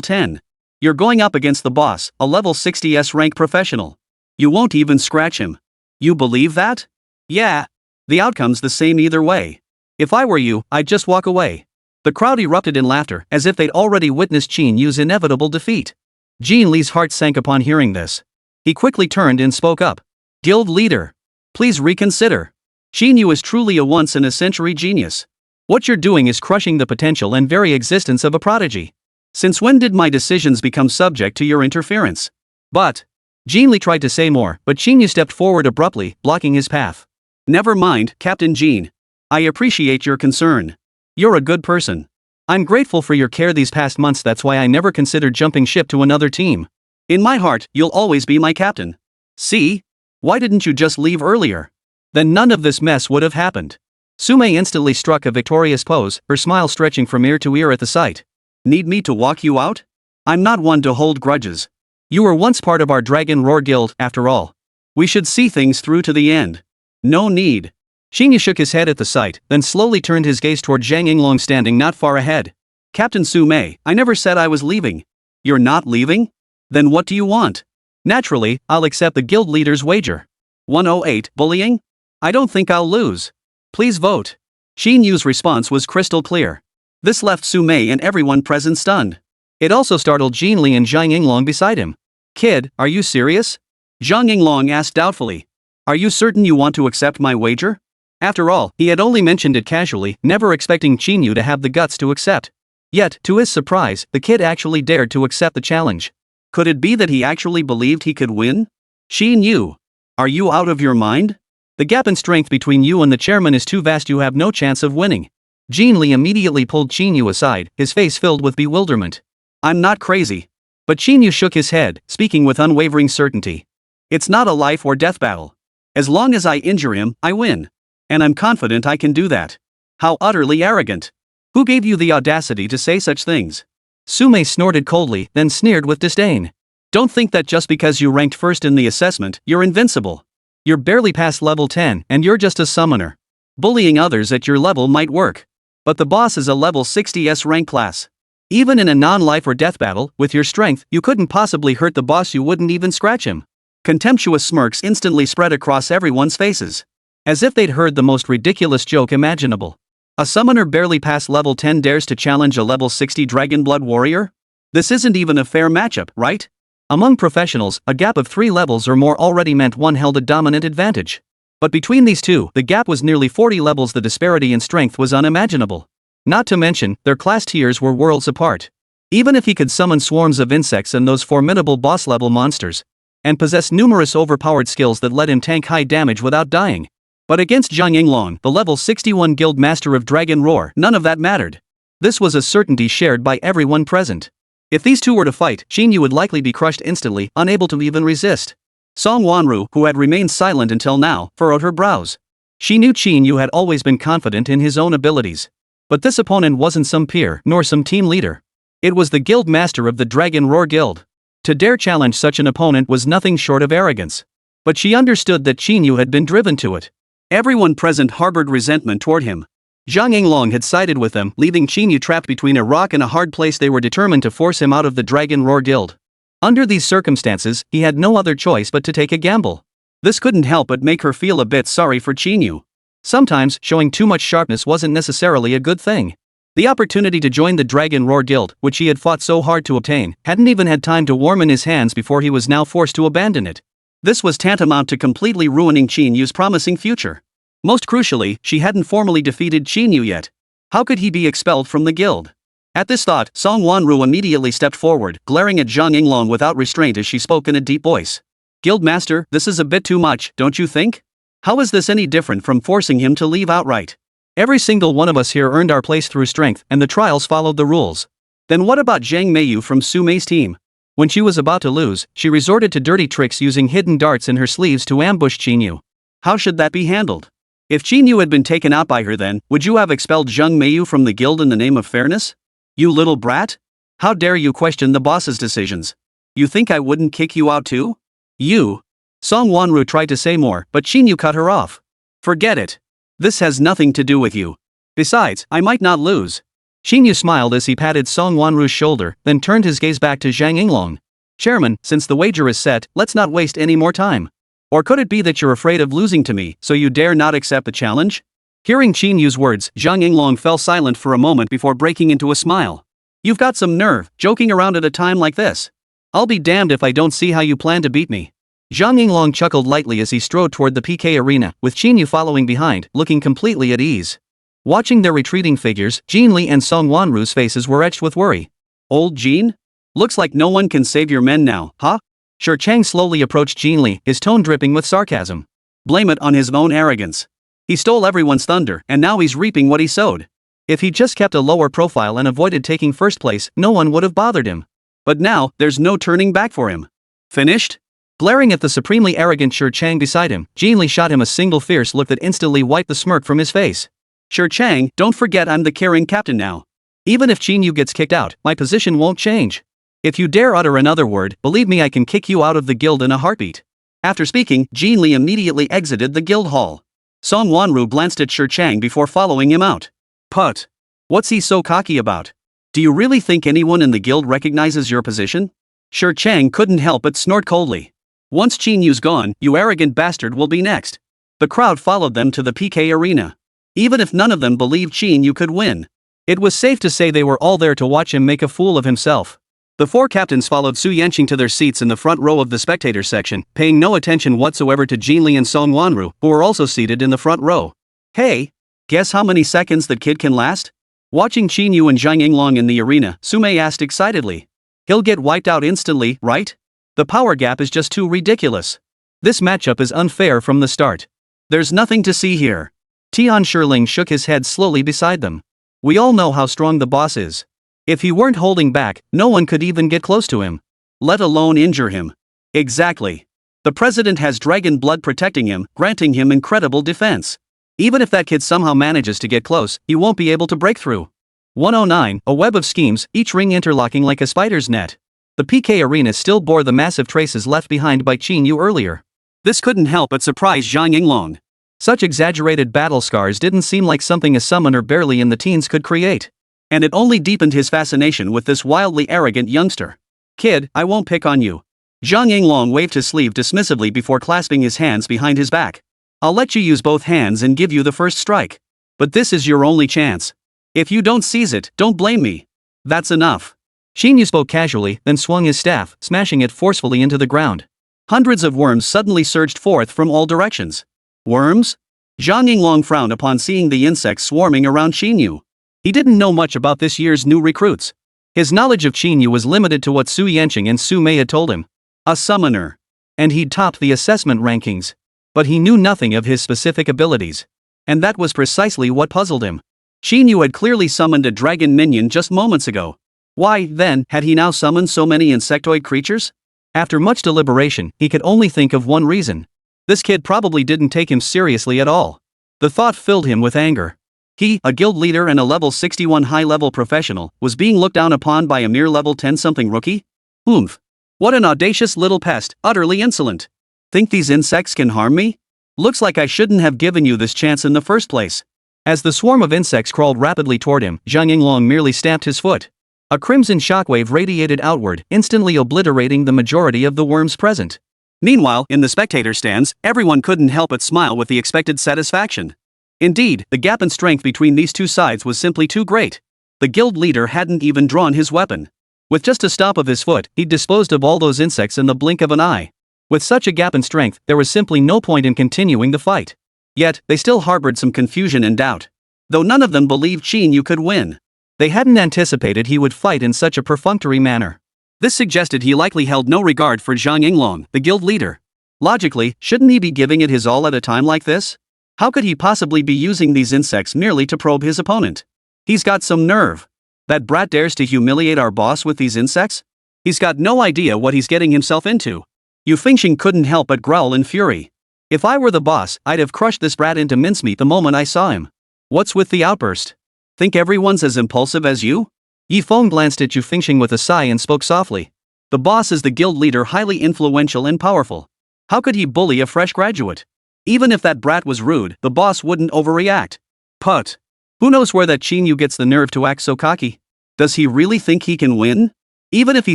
Speaker 1: 10. You're going up against the boss, a level 60 S-rank professional. You won't even scratch him. You believe that? Yeah. The outcome's the same either way. If I were you, I'd just walk away. The crowd erupted in laughter, as if they'd already witnessed Qín Yǔ's inevitable defeat. Qín Li's heart sank upon hearing this. He quickly turned and spoke up. Guild leader. Please reconsider. Qín Yǔ is truly a once-in-a-century genius. What you're doing is crushing the potential and very existence of a prodigy. Since when did my decisions become subject to your interference? But. Qín Li tried to say more, but Qín Yǔ stepped forward abruptly, blocking his path. Never mind, Captain Qín. I appreciate your concern. You're a good person. I'm grateful for your care these past months, that's why I never considered jumping ship to another team. In my heart, you'll always be my captain. See? Why didn't you just leave earlier? Then none of this mess would have happened. Sunmmary instantly struck a victorious pose, her smile stretching from ear to ear at the sight. Need me to walk you out? I'm not one to hold grudges. You were once part of our Dragon Roar Guild, after all. We should see things through to the end. No need. Qín Yǔ shook his head at the sight, then slowly turned his gaze toward Zhang Yinglong standing not far ahead. Captain Sunmmary, I never said I was leaving. You're not leaving? Then what do you want? Naturally, I'll accept the guild leader's wager. 108, bullying? I don't think I'll lose. Please vote. Qín Yǔ's response was crystal clear. This left Sunmmary and everyone present stunned. It also startled Qín Li and Zhang Yinglong beside him. Kid, are you serious? Zhang Yinglong asked doubtfully. Are you certain you want to accept my wager? After all, he had only mentioned it casually, never expecting Qín Yǔ to have the guts to accept. Yet, to his surprise, the kid actually dared to accept the challenge. Could it be that he actually believed he could win? Qín Yǔ. Are you out of your mind? The gap in strength between you and the chairman is too vast, you have no chance of winning. Qín Li immediately pulled Qín Yǔ aside, his face filled with bewilderment. I'm not crazy. But Qín Yǔ shook his head, speaking with unwavering certainty. It's not a life or death battle. As long as I injure him, I win. And I'm confident I can do that. How utterly arrogant. Who gave you the audacity to say such things? Sunmmary snorted coldly, then sneered with disdain. Don't think that just because you ranked first in the assessment, you're invincible. You're barely past level 10, and you're just a summoner. Bullying others at your level might work. But the boss is a level 60s rank class. Even in a non-life or death battle, with your strength, you couldn't possibly hurt the boss, you wouldn't even scratch him. Contemptuous smirks instantly spread across everyone's faces. As if they'd heard the most ridiculous joke imaginable. A summoner barely past level 10 dares to challenge a level 60 Dragonblood warrior? This isn't even a fair matchup, right? Among professionals, a gap of 3 levels or more already meant one held a dominant advantage. But between these two, the gap was nearly 40 levels. The disparity in strength was unimaginable. Not to mention, their class tiers were worlds apart. Even if he could summon swarms of insects and those formidable boss-level monsters, and possess numerous overpowered skills that let him tank high damage without dying. But against Zhang Yinglong, the level 61 guild master of Dragon Roar, none of that mattered. This was a certainty shared by everyone present. If these two were to fight, Qín Yǔ would likely be crushed instantly, unable to even resist. Song Wanru, who had remained silent until now, furrowed her brows. She knew Qín Yǔ had always been confident in his own abilities. But this opponent wasn't some peer, nor some team leader. It was the guild master of the Dragon Roar Guild. To dare challenge such an opponent was nothing short of arrogance. But she understood that Qín Yǔ had been driven to it. Everyone present harbored resentment toward him. Zhang Yinglong had sided with them, leaving Qín Yǔ trapped between a rock and a hard place. They were determined to force him out of the Dragon Roar Guild. Under these circumstances, he had no other choice but to take a gamble. This couldn't help but make her feel a bit sorry for Qín Yǔ. Sometimes, showing too much sharpness wasn't necessarily a good thing. The opportunity to join the Dragon Roar Guild, which he had fought so hard to obtain, hadn't even had time to warm in his hands before he was now forced to abandon it. This was tantamount to completely ruining Qín Yǔ's promising future. Most crucially, she hadn't formally defeated Qín Yǔ yet. How could he be expelled from the guild? At this thought, Song Wanru immediately stepped forward, glaring at Zhang Yinglong without restraint as she spoke in a deep voice. Guildmaster, this is a bit too much, don't you think? How is this any different from forcing him to leave outright? Every single one of us here earned our place through strength, and the trials followed the rules. Then what about Zhang Meiyu from Su Mei's team? When she was about to lose, she resorted to dirty tricks using hidden darts in her sleeves to ambush Qín Yǔ. How should that be handled? If Qín Yǔ had been taken out by her, then, would you have expelled Zhang Meiyu from the guild in the name of fairness? You little brat? How dare you question the boss's decisions? You think I wouldn't kick you out too? You? Song Wanru tried to say more, but Qín Yǔ cut her off. Forget it. This has nothing to do with you. Besides, I might not lose. Qín Yǔ smiled as he patted Song Wanru's shoulder, then turned his gaze back to Zhang Yinglong. Chairman, since the wager is set, let's not waste any more time. Or could it be that you're afraid of losing to me, so you dare not accept the challenge? Hearing Qín Yǔ's words, Zhang Yinglong fell silent for a moment before breaking into a smile. You've got some nerve, joking around at a time like this. I'll be damned if I don't see how you plan to beat me. Zhang Yinglong chuckled lightly as he strode toward the PK arena, with Qín Yǔ following behind, looking completely at ease. Watching their retreating figures, Jin Li and Song Wanru's faces were etched with worry. Old Jin? Looks like no one can save your men now, huh? Shi Chang slowly approached Jin Li, his tone dripping with sarcasm. Blame it on his own arrogance. He stole everyone's thunder, and now he's reaping what he sowed. If he'd just kept a lower profile and avoided taking first place, no one would have bothered him. But now, there's no turning back for him. Finished? Glaring at the supremely arrogant Shi Chang beside him, Jin Li shot him a single fierce look that instantly wiped the smirk from his face. Shi Chang, don't forget I'm the carrying captain now. Even if Qín Yǔ gets kicked out, my position won't change. If you dare utter another word, believe me I can kick you out of the guild in a heartbeat. After speaking, Jin Li immediately exited the guild hall. Song Wanru glanced at Shi Chang before following him out. Put. What's he so cocky about? Do you really think anyone in the guild recognizes your position? Shi Chang couldn't help but snort coldly. Once Qín Yǔ's gone, you arrogant bastard will be next. The crowd followed them to the PK arena. Even if none of them believed Qín Yǔ could win, it was safe to say they were all there to watch him make a fool of himself. The four captains followed Su Yanqing to their seats in the front row of the spectators section, paying no attention whatsoever to Jin Li and Song Wanru, who were also seated in the front row. Hey, guess how many seconds that kid can last? Watching Qín Yǔ and Zhang Yinglong in the arena, Su Mei asked excitedly. He'll get wiped out instantly, right? The power gap is just too ridiculous. This matchup is unfair from the start. There's nothing to see here. Tian Shirling shook his head slowly beside them. We all know how strong the boss is. If he weren't holding back, no one could even get close to him. Let alone injure him. Exactly. The president has dragon blood protecting him, granting him incredible defense. Even if that kid somehow manages to get close, he won't be able to break through. 109, a web of schemes, each ring interlocking like a spider's net. The PK arena still bore the massive traces left behind by Qín Yǔ earlier. This couldn't help but surprise Zhang Yinglong. Such exaggerated battle scars didn't seem like something a summoner barely in the teens could create. And it only deepened his fascination with this wildly arrogant youngster. Kid, I won't pick on you. Zhang Yinglong waved his sleeve dismissively before clasping his hands behind his back. I'll let you use both hands and give you the first strike. But this is your only chance. If you don't seize it, don't blame me. That's enough. Qín Yǔ spoke casually, then swung his staff, smashing it forcefully into the ground. Hundreds of worms suddenly surged forth from all directions. Worms? Zhang Yinglong frowned upon seeing the insects swarming around Qín Yǔ. He didn't know much about this year's new recruits. His knowledge of Qín Yǔ was limited to what Su Yanqing and Su Mei had told him. A summoner. And he'd topped the assessment rankings. But he knew nothing of his specific abilities. And that was precisely what puzzled him. Qín Yǔ had clearly summoned a dragon minion just moments ago. Why, then, had he now summoned so many insectoid creatures? After much deliberation, he could only think of one reason. This kid probably didn't take him seriously at all. The thought filled him with anger. He, a guild leader and a level 61 high-level professional, was being looked down upon by a mere level 10-something rookie? Oomph. What an audacious little pest, utterly insolent. Think these insects can harm me? Looks like I shouldn't have given you this chance in the first place. As the swarm of insects crawled rapidly toward him, Zhang Yinglong merely stamped his foot. A crimson shockwave radiated outward, instantly obliterating the majority of the worms present. Meanwhile, in the spectator stands, everyone couldn't help but smile with the expected satisfaction. Indeed, the gap in strength between these two sides was simply too great. The guild leader hadn't even drawn his weapon. With just a stomp of his foot, he'd disposed of all those insects in the blink of an eye. With such a gap in strength, there was simply no point in continuing the fight. Yet, they still harbored some confusion and doubt. Though none of them believed Qín Yǔ could win. They hadn't anticipated he would fight in such a perfunctory manner. This suggested he likely held no regard for Zhang Yinglong, the guild leader. Logically, shouldn't he be giving it his all at a time like this? How could he possibly be using these insects merely to probe his opponent? He's got some nerve. That brat dares to humiliate our boss with these insects? He's got no idea what he's getting himself into. Yu Fengxing couldn't help but growl in fury. If I were the boss, I'd have crushed this brat into mincemeat the moment I saw him. What's with the outburst? Think everyone's as impulsive as you? Yi Feng glanced at Yu Fengxing with a sigh and spoke softly. The boss is the guild leader, highly influential and powerful. How could he bully a fresh graduate? Even if that brat was rude, the boss wouldn't overreact. Put. Who knows where that Qín Yǔ gets the nerve to act so cocky? Does he really think he can win? Even if he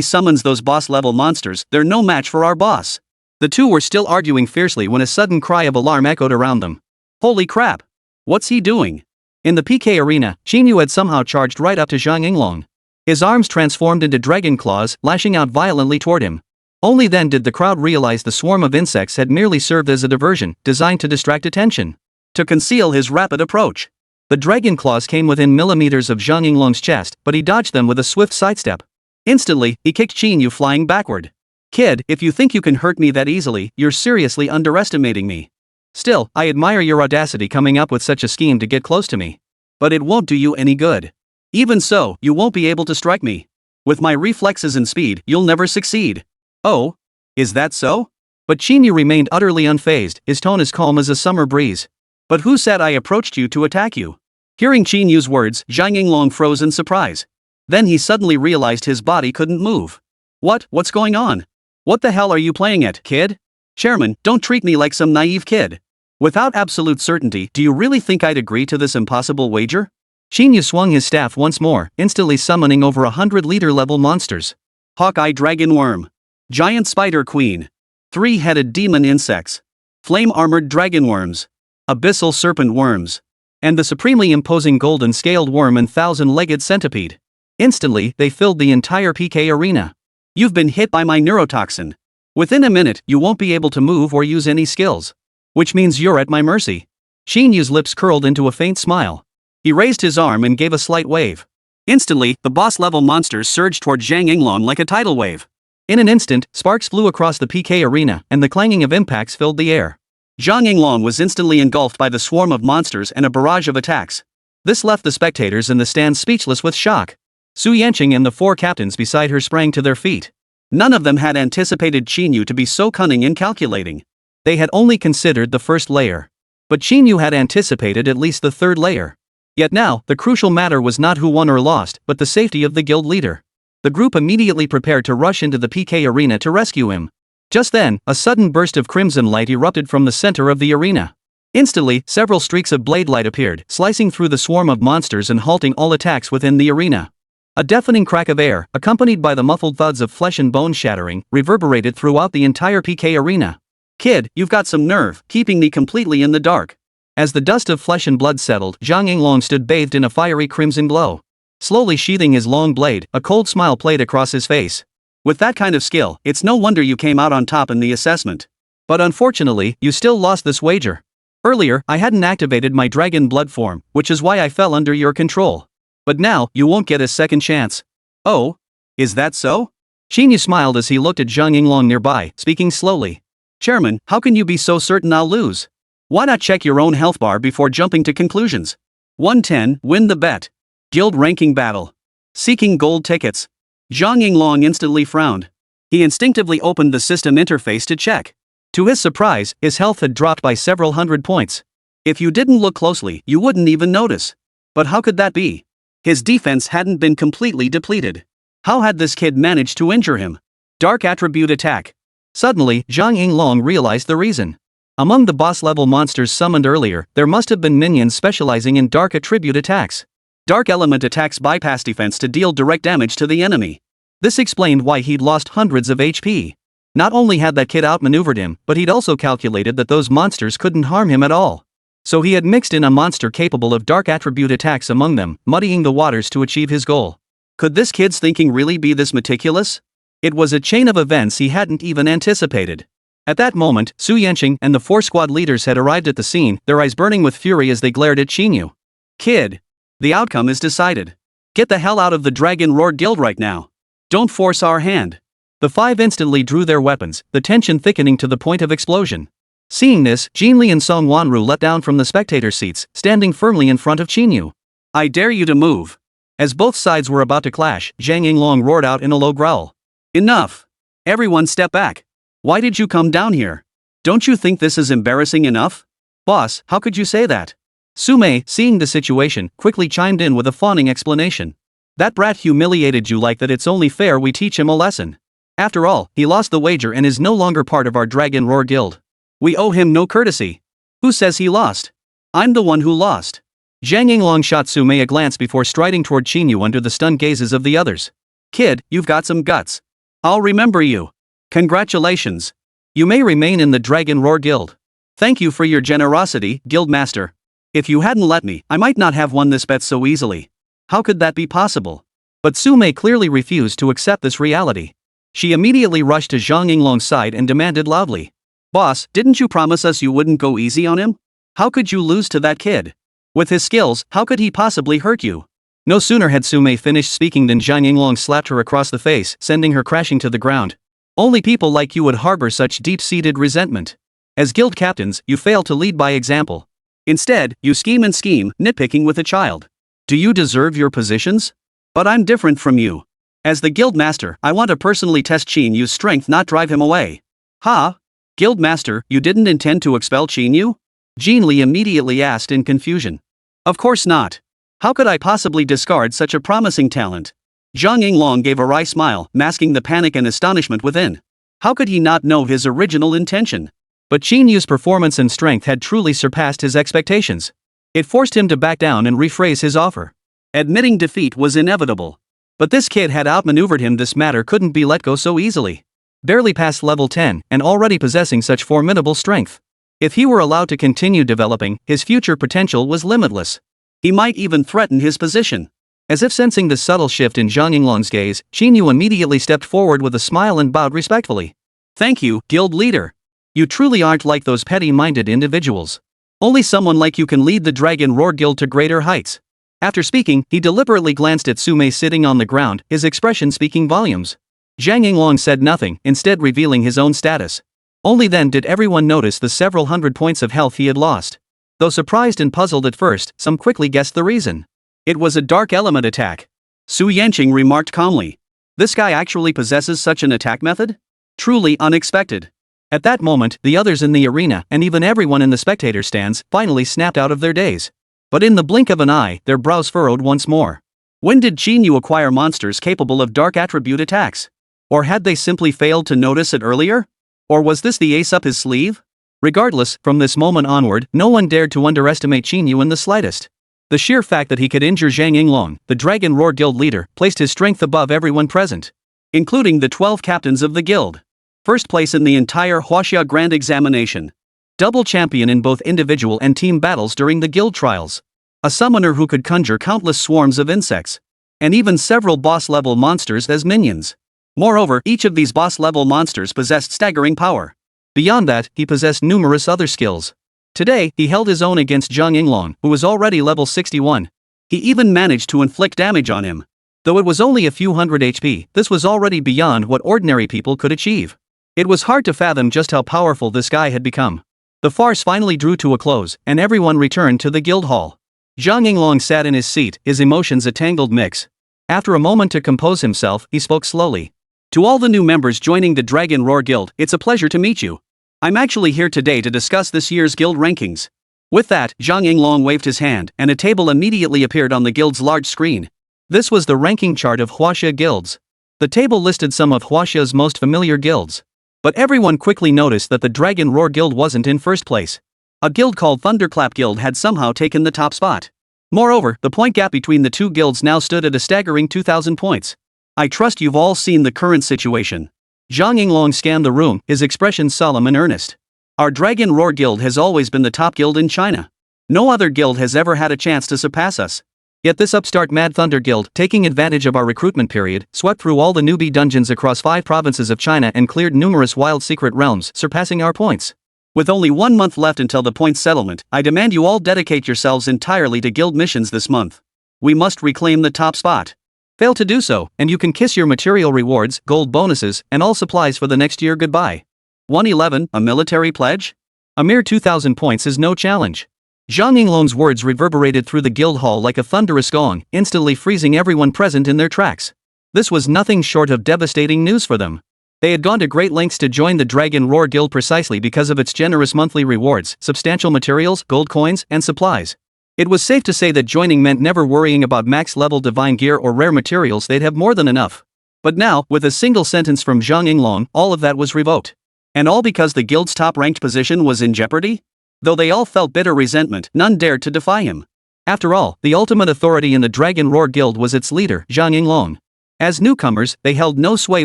Speaker 1: summons those boss-level monsters, they're no match for our boss. The two were still arguing fiercely when a sudden cry of alarm echoed around them. Holy crap! What's he doing? In the PK arena, Qín Yǔ had somehow charged right up to Zhang Yinglong. His arms transformed into dragon claws, lashing out violently toward him. Only then did the crowd realize the swarm of insects had merely served as a diversion, designed to distract attention. To conceal his rapid approach. The dragon claws came within millimeters of Zhang Yinglong's chest, but he dodged them with a swift sidestep. Instantly, he kicked Qín Yǔ flying backward. Kid, if you think you can hurt me that easily, you're seriously underestimating me. Still, I admire your audacity coming up with such a scheme to get close to me. But it won't do you any good. Even so, you won't be able to strike me. With my reflexes and speed, you'll never succeed. Oh? Is that so? But Qín Yǔ remained utterly unfazed, his tone as calm as a summer breeze. But who said I approached you to attack you? Hearing Qín Yǔ's words, Zhang Yinglong froze in surprise. Then he suddenly realized his body couldn't move. What's going on? What the hell are you playing at, kid? Chairman, don't treat me like some naive kid. Without absolute certainty, do you really think I'd agree to this impossible wager? Qín Yǔ swung his staff once more, instantly summoning over 100 leader-level monsters. Hawkeye dragon worm. Giant spider queen. Three-headed demon insects. Flame-armored dragon worms. Abyssal serpent worms. And the supremely imposing golden scaled worm and thousand-legged centipede. Instantly, they filled the entire PK arena. You've been hit by my neurotoxin. Within a minute, you won't be able to move or use any skills. Which means you're at my mercy. Qín Yǔ's lips curled into a faint smile. He raised his arm and gave a slight wave. Instantly, the boss-level monsters surged toward Zhang Yinglong like a tidal wave. In an instant, sparks flew across the PK arena, and the clanging of impacts filled the air. Zhang Yinglong was instantly engulfed by the swarm of monsters and a barrage of attacks. This left the spectators in the stands speechless with shock. Su Yanqing and the four captains beside her sprang to their feet. None of them had anticipated Qín Yǔ to be so cunning and calculating. They had only considered the first layer. But Qín Yǔ had anticipated at least the third layer. Yet now, the crucial matter was not who won or lost, but the safety of the guild leader. The group immediately prepared to rush into the PK arena to rescue him. Just then, a sudden burst of crimson light erupted from the center of the arena. Instantly, several streaks of blade light appeared, slicing through the swarm of monsters and halting all attacks within the arena. A deafening crack of air, accompanied by the muffled thuds of flesh and bone shattering, reverberated throughout the entire PK arena. Kid, you've got some nerve, keeping me completely in the dark. As the dust of flesh and blood settled, Zhang Yinglong stood bathed in a fiery crimson glow. Slowly sheathing his long blade, a cold smile played across his face. With that kind of skill, it's no wonder you came out on top in the assessment. But unfortunately, you still lost this wager. Earlier, I hadn't activated my dragon blood form, which is why I fell under your control. But now, you won't get a second chance. Oh? Is that so? Qín Yǔ smiled as he looked at Zhang Yinglong nearby, speaking slowly. Chairman, how can you be so certain I'll lose? Why not check your own health bar before jumping to conclusions? 110, win the bet. Guild ranking battle. Seeking gold tickets. Zhang Yinglong instantly frowned. He instinctively opened the system interface to check. To his surprise, his health had dropped by several hundred points. If you didn't look closely, you wouldn't even notice. But how could that be? His defense hadn't been completely depleted. How had this kid managed to injure him? Dark attribute attack. Suddenly, Zhang Yinglong realized the reason. Among the boss-level monsters summoned earlier, there must have been minions specializing in dark attribute attacks. Dark element attacks bypass defense to deal direct damage to the enemy. This explained why he'd lost hundreds of HP. Not only had that kid outmaneuvered him, but he'd also calculated that those monsters couldn't harm him at all. So he had mixed in a monster capable of dark attribute attacks among them, muddying the waters to achieve his goal. Could this kid's thinking really be this meticulous? It was a chain of events he hadn't even anticipated. At that moment, Su Yanqing and the four squad leaders had arrived at the scene, their eyes burning with fury as they glared at Qín Yǔ. Kid. The outcome is decided. Get the hell out of the Dragon Roar Guild right now. Don't force our hand. The five instantly drew their weapons, the tension thickening to the point of explosion. Seeing this, Jinli and Song Wanru let down from the spectator seats, standing firmly in front of Qín Yǔ. I dare you to move. As both sides were about to clash, Zhang Yinglong roared out in a low growl. Enough. Everyone step back. Why did you come down here? Don't you think this is embarrassing enough? Boss, how could you say that? Su Mei, seeing the situation, quickly chimed in with a fawning explanation. That brat humiliated you like that, it's only fair we teach him a lesson. After all, he lost the wager and is no longer part of our Dragon Roar Guild. We owe him no courtesy. Who says he lost? I'm the one who lost. Zhang Yinglong shot Su Mei a glance before striding toward Qín Yǔ under the stunned gazes of the others. Kid, you've got some guts. I'll remember you. Congratulations. You may remain in the Dragon Roar Guild. Thank you for your generosity, Guildmaster. If you hadn't let me, I might not have won this bet so easily. How could that be possible? But Su-mei clearly refused to accept this reality. She immediately rushed to Zhang Yinglong's side and demanded loudly. "Boss, didn't you promise us you wouldn't go easy on him? How could you lose to that kid? With his skills, how could he possibly hurt you?" No sooner had Su-mei finished speaking than Zhang Yinglong slapped her across the face, sending her crashing to the ground. "Only people like you would harbor such deep-seated resentment. As guild captains, you fail to lead by example. Instead, you scheme and scheme, nitpicking with a child. Do you deserve your positions? But I'm different from you. As the guild master, I want to personally test Qín Yú's strength, not drive him away." "Ha? Guild master, you didn't intend to expel Qín Yú?" Jin Li immediately asked in confusion. "Of course not. How could I possibly discard such a promising talent?" Zhang Yinglong gave a wry smile, masking the panic and astonishment within. How could he not know his original intention? But Qín Yú's performance and strength had truly surpassed his expectations. It forced him to back down and rephrase his offer. Admitting defeat was inevitable. But this kid had outmaneuvered him. This matter couldn't be let go so easily. Barely past level 10 and already possessing such formidable strength. If he were allowed to continue developing, his future potential was limitless. He might even threaten his position. As if sensing the subtle shift in Zhang Yinglong's gaze, Qín Yú immediately stepped forward with a smile and bowed respectfully. "Thank you, guild leader. You truly aren't like those petty-minded individuals. Only someone like you can lead the Dragon Roar Guild to greater heights." After speaking, he deliberately glanced at Su-mei sitting on the ground, his expression speaking volumes. Zhang Yinglong said nothing, instead revealing his own status. Only then did everyone notice the several hundred points of health he had lost. Though surprised and puzzled at first, some quickly guessed the reason. It was a dark element attack. Su Yanqing remarked calmly. "This guy actually possesses such an attack method? Truly unexpected." At that moment, the others in the arena, and even everyone in the spectator stands, finally snapped out of their daze. But in the blink of an eye, their brows furrowed once more. When did Qín Yú acquire monsters capable of dark attribute attacks? Or had they simply failed to notice it earlier? Or was this the ace up his sleeve? Regardless, from this moment onward, no one dared to underestimate Qín Yú in the slightest. The sheer fact that he could injure Zhang Yinglong, the Dragon Roar Guild leader, placed his strength above everyone present. Including the 12 captains of the guild. First place in the entire Huaxia Grand Examination. Double champion in both individual and team battles during the guild trials. A summoner who could conjure countless swarms of insects. And even several boss-level monsters as minions. Moreover, each of these boss-level monsters possessed staggering power. Beyond that, he possessed numerous other skills. Today, he held his own against Zhang Yinglong, who was already level 61. He even managed to inflict damage on him. Though it was only a few hundred HP, this was already beyond what ordinary people could achieve. It was hard to fathom just how powerful this guy had become. The farce finally drew to a close, and everyone returned to the guild hall. Zhang Yinglong sat in his seat, his emotions a tangled mix. After a moment to compose himself, he spoke slowly. "To all the new members joining the Dragon Roar Guild, it's a pleasure to meet you. I'm actually here today to discuss this year's guild rankings." With that, Zhang Yinglong waved his hand, and a table immediately appeared on the guild's large screen. This was the ranking chart of Huaxia guilds. The table listed some of Huaxia's most familiar guilds. But everyone quickly noticed that the Dragon Roar Guild wasn't in first place. A guild called Thunderclap Guild had somehow taken the top spot. Moreover, the point gap between the two guilds now stood at a staggering 2,000 points. "I trust you've all seen the current situation." Zhang Yinglong scanned the room, his expression solemn and earnest. "Our Dragon Roar Guild has always been the top guild in China. No other guild has ever had a chance to surpass us. Yet this upstart Mad Thunder Guild, taking advantage of our recruitment period, swept through all the newbie dungeons across 5 provinces of China and cleared numerous wild secret realms, surpassing our points. With only 1 month left until the points settlement, I demand you all dedicate yourselves entirely to guild missions this month. We must reclaim the top spot. Fail to do so, and you can kiss your material rewards, gold bonuses, and all supplies for the next year goodbye." 111, a military pledge? A mere 2,000 points is no challenge. Zhang Yinglong's words reverberated through the guild hall like a thunderous gong, instantly freezing everyone present in their tracks. This was nothing short of devastating news for them. They had gone to great lengths to join the Dragon Roar Guild precisely because of its generous monthly rewards, substantial materials, gold coins, and supplies. It was safe to say that joining meant never worrying about max-level divine gear or rare materials. They'd have more than enough. But now, with a single sentence from Zhang Yinglong, all of that was revoked. And all because the guild's top-ranked position was in jeopardy? Though they all felt bitter resentment, none dared to defy him. After all, the ultimate authority in the Dragon Roar Guild was its leader, Zhang Yinglong. As newcomers, they held no sway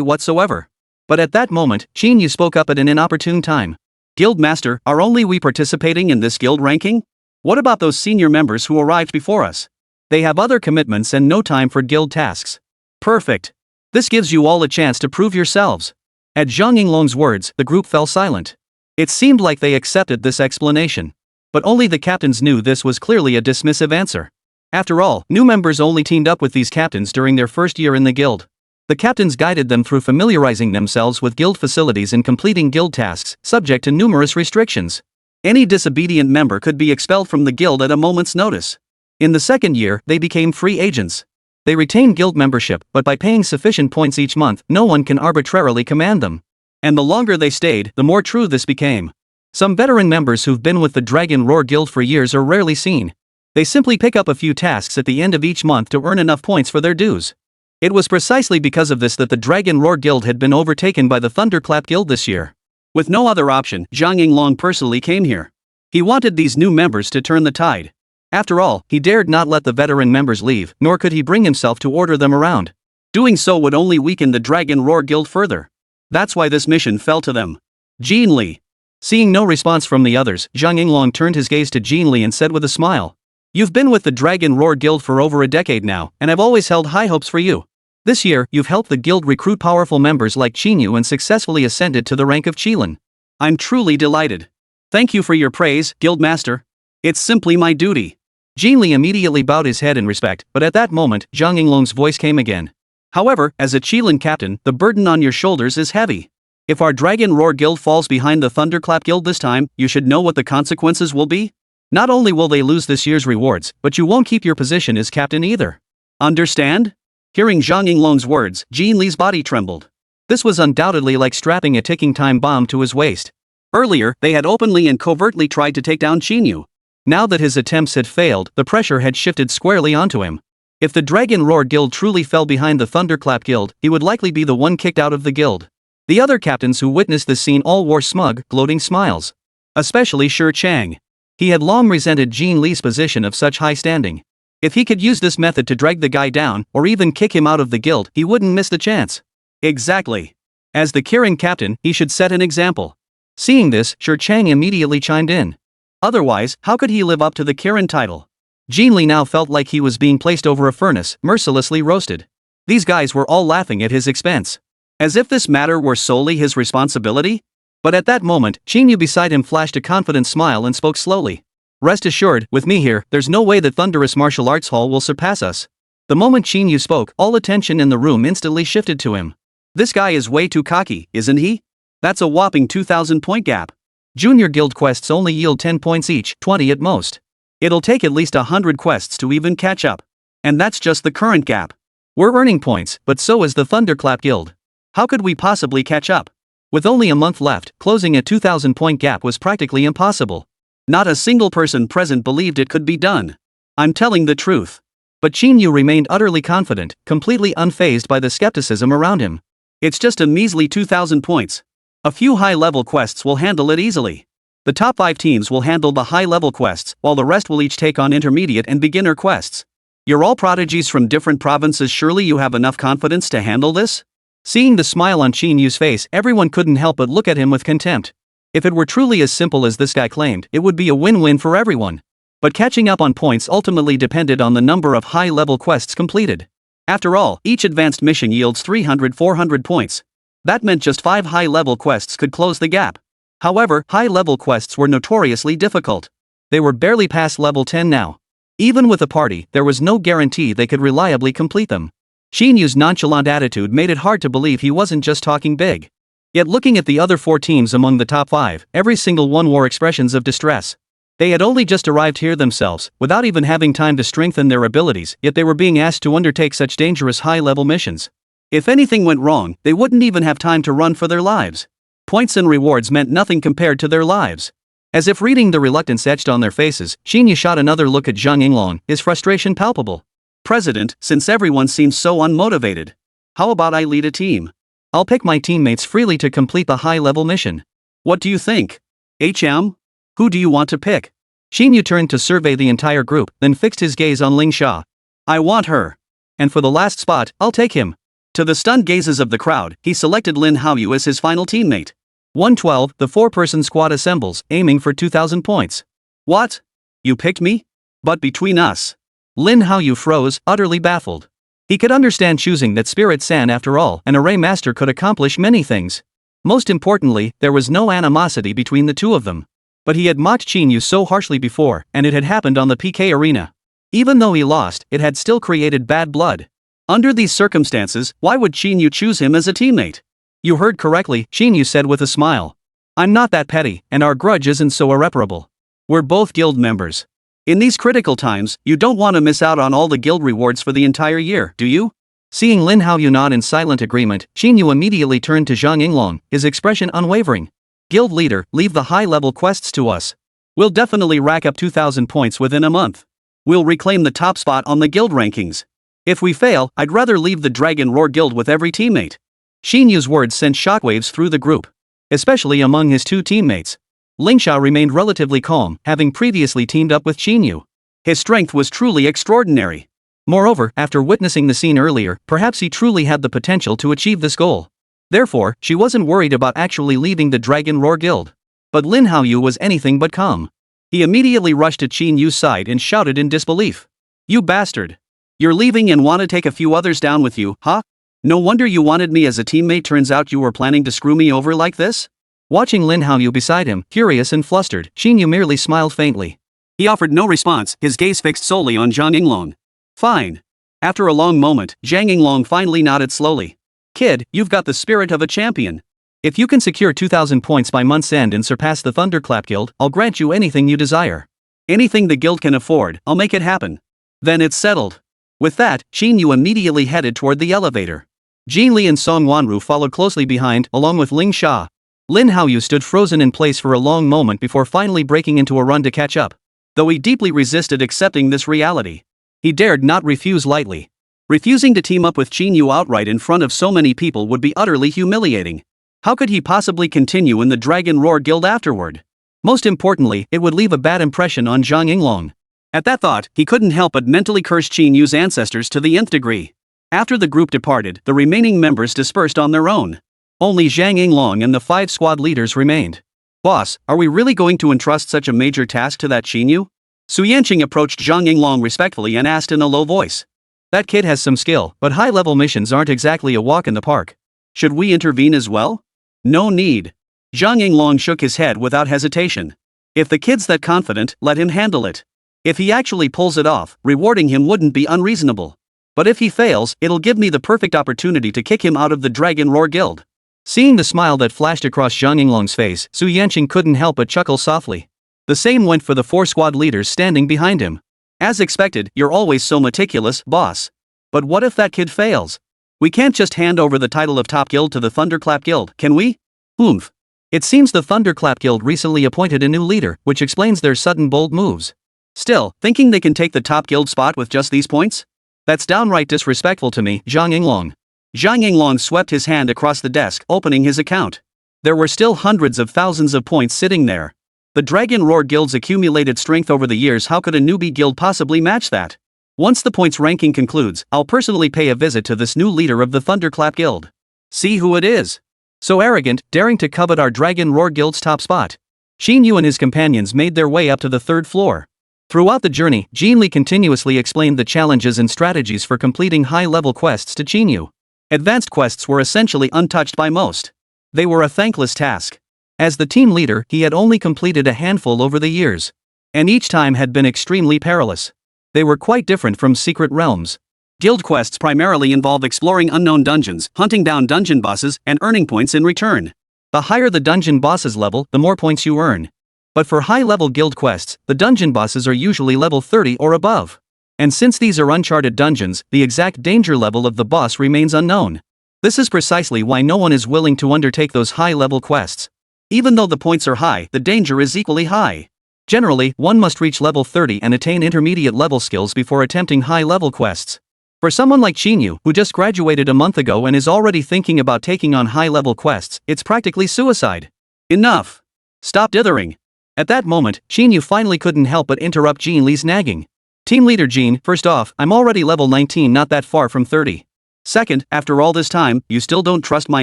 Speaker 1: whatsoever. But at that moment, Qín Yú spoke up at an inopportune time. "Guild Master, are only we participating in this guild ranking? What about those senior members who arrived before us? They have other commitments and no time for guild tasks." Perfect. This gives you all a chance to prove yourselves. At Zhang Yinglong's words, the group fell silent. It seemed like they accepted this explanation. But only the captains knew this was clearly a dismissive answer. After all, new members only teamed up with these captains during their first year in the guild. The captains guided them through familiarizing themselves with guild facilities and completing guild tasks, subject to numerous restrictions. Any disobedient member could be expelled from the guild at a moment's notice. In the second year, they became free agents. They retain guild membership, but by paying sufficient points each month, no one can arbitrarily command them. And the longer they stayed, the more true this became. Some veteran members who've been with the Dragon Roar Guild for years are rarely seen. They simply pick up a few tasks at the end of each month to earn enough points for their dues. It was precisely because of this that the Dragon Roar Guild had been overtaken by the Thunderclap Guild this year. With no other option, Zhang Yinglong personally came here. He wanted these new members to turn the tide. After all, he dared not let the veteran members leave, nor could he bring himself to order them around. Doing so would only weaken the Dragon Roar Guild further. That's why this mission fell to them. Jin Li. Seeing no response from the others, Zhang Yinglong turned his gaze to Jin Li and said with a smile, "You've been with the Dragon Roar Guild for over a decade now, and I've always held high hopes for you. This year, you've helped the guild recruit powerful members like Qín Yǔ and successfully ascended to the rank of Qilin. I'm truly delighted. Thank you for your praise, Guild Master. It's simply my duty." Jin Li immediately bowed his head in respect, but at that moment, Zhang Yinglong's voice came again. "However, as a Qilin captain, the burden on your shoulders is heavy. If our Dragon Roar Guild falls behind the Thunderclap Guild this time, you should know what the consequences will be. Not only will they lose this year's rewards, but you won't keep your position as captain either. Understand?" Hearing Zhang Yinglong's words, Jin Li's body trembled. This was undoubtedly like strapping a ticking time bomb to his waist. Earlier, they had openly and covertly tried to take down Qín Yǔ. Now that his attempts had failed, the pressure had shifted squarely onto him. If the Dragon Roar Guild truly fell behind the Thunderclap Guild, he would likely be the one kicked out of the guild. The other captains who witnessed this scene all wore smug, gloating smiles. Especially Shi Chang. He had long resented Jin Li's position of such high standing. If he could use this method to drag the guy down, or even kick him out of the guild, he wouldn't miss the chance. Exactly. As the Kirin captain, he should set an example. Seeing this, Shi Chang immediately chimed in. Otherwise, how could he live up to the Kirin title? Jin Li now felt like he was being placed over a furnace, mercilessly roasted. These guys were all laughing at his expense. As if this matter were solely his responsibility? But at that moment, Qín Yǔ beside him flashed a confident smile and spoke slowly. "Rest assured, with me here, there's no way the Thunderous Martial Arts Hall will surpass us." The moment Qín Yǔ spoke, all attention in the room instantly shifted to him. This guy is way too cocky, isn't he? That's a whopping 2,000 point gap. Junior guild quests only yield 10 points each, 20 at most. It'll take at least 100 quests to even catch up. And that's just the current gap. We're earning points, but so is the Thunderclap Guild. How could we possibly catch up? With only a month left, closing a 2,000 point gap was practically impossible. Not a single person present believed it could be done. I'm telling the truth. But Qín Yǔ remained utterly confident, completely unfazed by the skepticism around him. It's just a measly 2,000 points. A few high-level quests will handle it easily. The top 5 teams will handle the high-level quests, while the rest will each take on intermediate and beginner quests. You're all prodigies from different provinces, surely you have enough confidence to handle this? Seeing the smile on Qín Yǔ's face, everyone couldn't help but look at him with contempt. If it were truly as simple as this guy claimed, it would be a win-win for everyone. But catching up on points ultimately depended on the number of high-level quests completed. After all, each advanced mission yields 300-400 points. That meant just 5 high-level quests could close the gap. However, high-level quests were notoriously difficult. They were barely past level 10 now. Even with a party, there was no guarantee they could reliably complete them. Qín Yǔ's nonchalant attitude made it hard to believe he wasn't just talking big. Yet looking at the other 4 teams among the top 5, every single one wore expressions of distress. They had only just arrived here themselves, without even having time to strengthen their abilities, yet they were being asked to undertake such dangerous high-level missions. If anything went wrong, they wouldn't even have time to run for their lives. Points and rewards meant nothing compared to their lives. As if reading the reluctance etched on their faces, Qín Yǔ shot another look at Zhang Yinglong, his frustration palpable. "President, since everyone seems so unmotivated, how about I lead a team? I'll pick my teammates freely to complete the high-level mission. What do you think? Who do you want to pick?" Qín Yǔ turned to survey the entire group, then fixed his gaze on Ling Xia. "I want her. And for the last spot, I'll take him." To the stunned gazes of the crowd, he selected Lin Haoyu as his final teammate. 112, the 4-person squad assembles, aiming for 2,000 points. "What? You picked me? But between us..." Lin Haoyu froze, utterly baffled. He could understand choosing that spirit San. After all, an array master could accomplish many things. Most importantly, there was no animosity between the two of them. But he had mocked Qín Yǔ so harshly before, and it had happened on the PK arena. Even though he lost, it had still created bad blood. Under these circumstances, why would Qín Yǔ choose him as a teammate? You heard correctly, Qín Yǔ said with a smile. I'm not that petty, and our grudge isn't so irreparable. We're both guild members. In these critical times, you don't want to miss out on all the guild rewards for the entire year, do you? Seeing Lin Haoyu nod in silent agreement, Qín Yǔ immediately turned to Zhang Yinglong, his expression unwavering. Guild leader, leave the high-level quests to us. We'll definitely rack up 2,000 points within a month. We'll reclaim the top spot on the guild rankings. If we fail, I'd rather leave the Dragon Roar Guild with every teammate. Qín Yǔ's words sent shockwaves through the group, especially among his two teammates. Lingsha remained relatively calm, having previously teamed up with Qín Yǔ. His strength was truly extraordinary. Moreover, after witnessing the scene earlier, perhaps he truly had the potential to achieve this goal. Therefore, she wasn't worried about actually leaving the Dragon Roar Guild. But Lin Haoyu was anything but calm. He immediately rushed to Qín Yǔ's side and shouted in disbelief. You bastard! You're leaving and want to take a few others down with you, huh? No wonder you wanted me as a teammate. Turns out you were planning to screw me over like this? Watching Lin Haoyu beside him, curious and flustered, Qín Yǔ merely smiled faintly. He offered no response, his gaze fixed solely on Zhang Yinglong. Fine. After a long moment, Zhang Yinglong finally nodded slowly. Kid, you've got the spirit of a champion. If you can secure 2,000 points by month's end and surpass the Thunderclap Guild, I'll grant you anything you desire. Anything the guild can afford, I'll make it happen. Then it's settled. With that, Qín Yǔ immediately headed toward the elevator. Jin Li and Song Wanru followed closely behind, along with Ling Sha. Lin Haoyu stood frozen in place for a long moment before finally breaking into a run to catch up. Though he deeply resisted accepting this reality, he dared not refuse lightly. Refusing to team up with Qín Yǔ outright in front of so many people would be utterly humiliating. How could he possibly continue in the Dragon Roar Guild afterward? Most importantly, it would leave a bad impression on Zhang Yinglong. At that thought, he couldn't help but mentally curse Qín Yǔ's ancestors to the nth degree. After the group departed, the remaining members dispersed on their own. Only Zhang Yinglong and the 5 squad leaders remained. Boss, are we really going to entrust such a major task to that Qín Yǔ? Su Yanqing approached Zhang Yinglong respectfully and asked in a low voice. That kid has some skill, but high-level missions aren't exactly a walk in the park. Should we intervene as well? No need. Zhang Yinglong shook his head without hesitation. If the kid's that confident, let him handle it. If he actually pulls it off, rewarding him wouldn't be unreasonable. But if he fails, it'll give me the perfect opportunity to kick him out of the Dragon Roar Guild. Seeing the smile that flashed across Zhang Yinglong's face, Su Yanqing couldn't help but chuckle softly. The same went for the 4 squad leaders standing behind him. As expected, you're always so meticulous, boss. But what if that kid fails? We can't just hand over the title of top guild to the Thunderclap Guild, can we? Oomph. It seems the Thunderclap Guild recently appointed a new leader, which explains their sudden bold moves. Still, thinking they can take the top guild spot with just these points? That's downright disrespectful to me, Zhang Yinglong. Zhang Yinglong swept his hand across the desk, opening his account. There were still hundreds of thousands of points sitting there. The Dragon Roar Guild's accumulated strength over the years, how could a newbie guild possibly match that? Once the points ranking concludes, I'll personally pay a visit to this new leader of the Thunderclap Guild. See who it is. So arrogant, daring to covet our Dragon Roar Guild's top spot. Qín Yǔ and his companions made their way up to the 3rd floor. Throughout the journey, Jin Li continuously explained the challenges and strategies for completing high-level quests to Qín Yǔ. Advanced quests were essentially untouched by most. They were a thankless task. As the team leader, he had only completed a handful over the years. And each time had been extremely perilous. They were quite different from secret realms. Guild quests primarily involve exploring unknown dungeons, hunting down dungeon bosses, and earning points in return. The higher the dungeon boss's level, the more points you earn. But for high-level guild quests, the dungeon bosses are usually level 30 or above. And since these are uncharted dungeons, the exact danger level of the boss remains unknown. This is precisely why no one is willing to undertake those high-level quests. Even though the points are high, the danger is equally high. Generally, one must reach level 30 and attain intermediate level skills before attempting high-level quests. For someone like Qín Yǔ, who just graduated a month ago and is already thinking about taking on high-level quests, it's practically suicide. Enough. Stop dithering. At that moment, Qín Yǔ finally couldn't help but interrupt Jin Li's nagging. Team leader Jin, first off, I'm already level 19, not that far from 30. Second, after all this time, you still don't trust my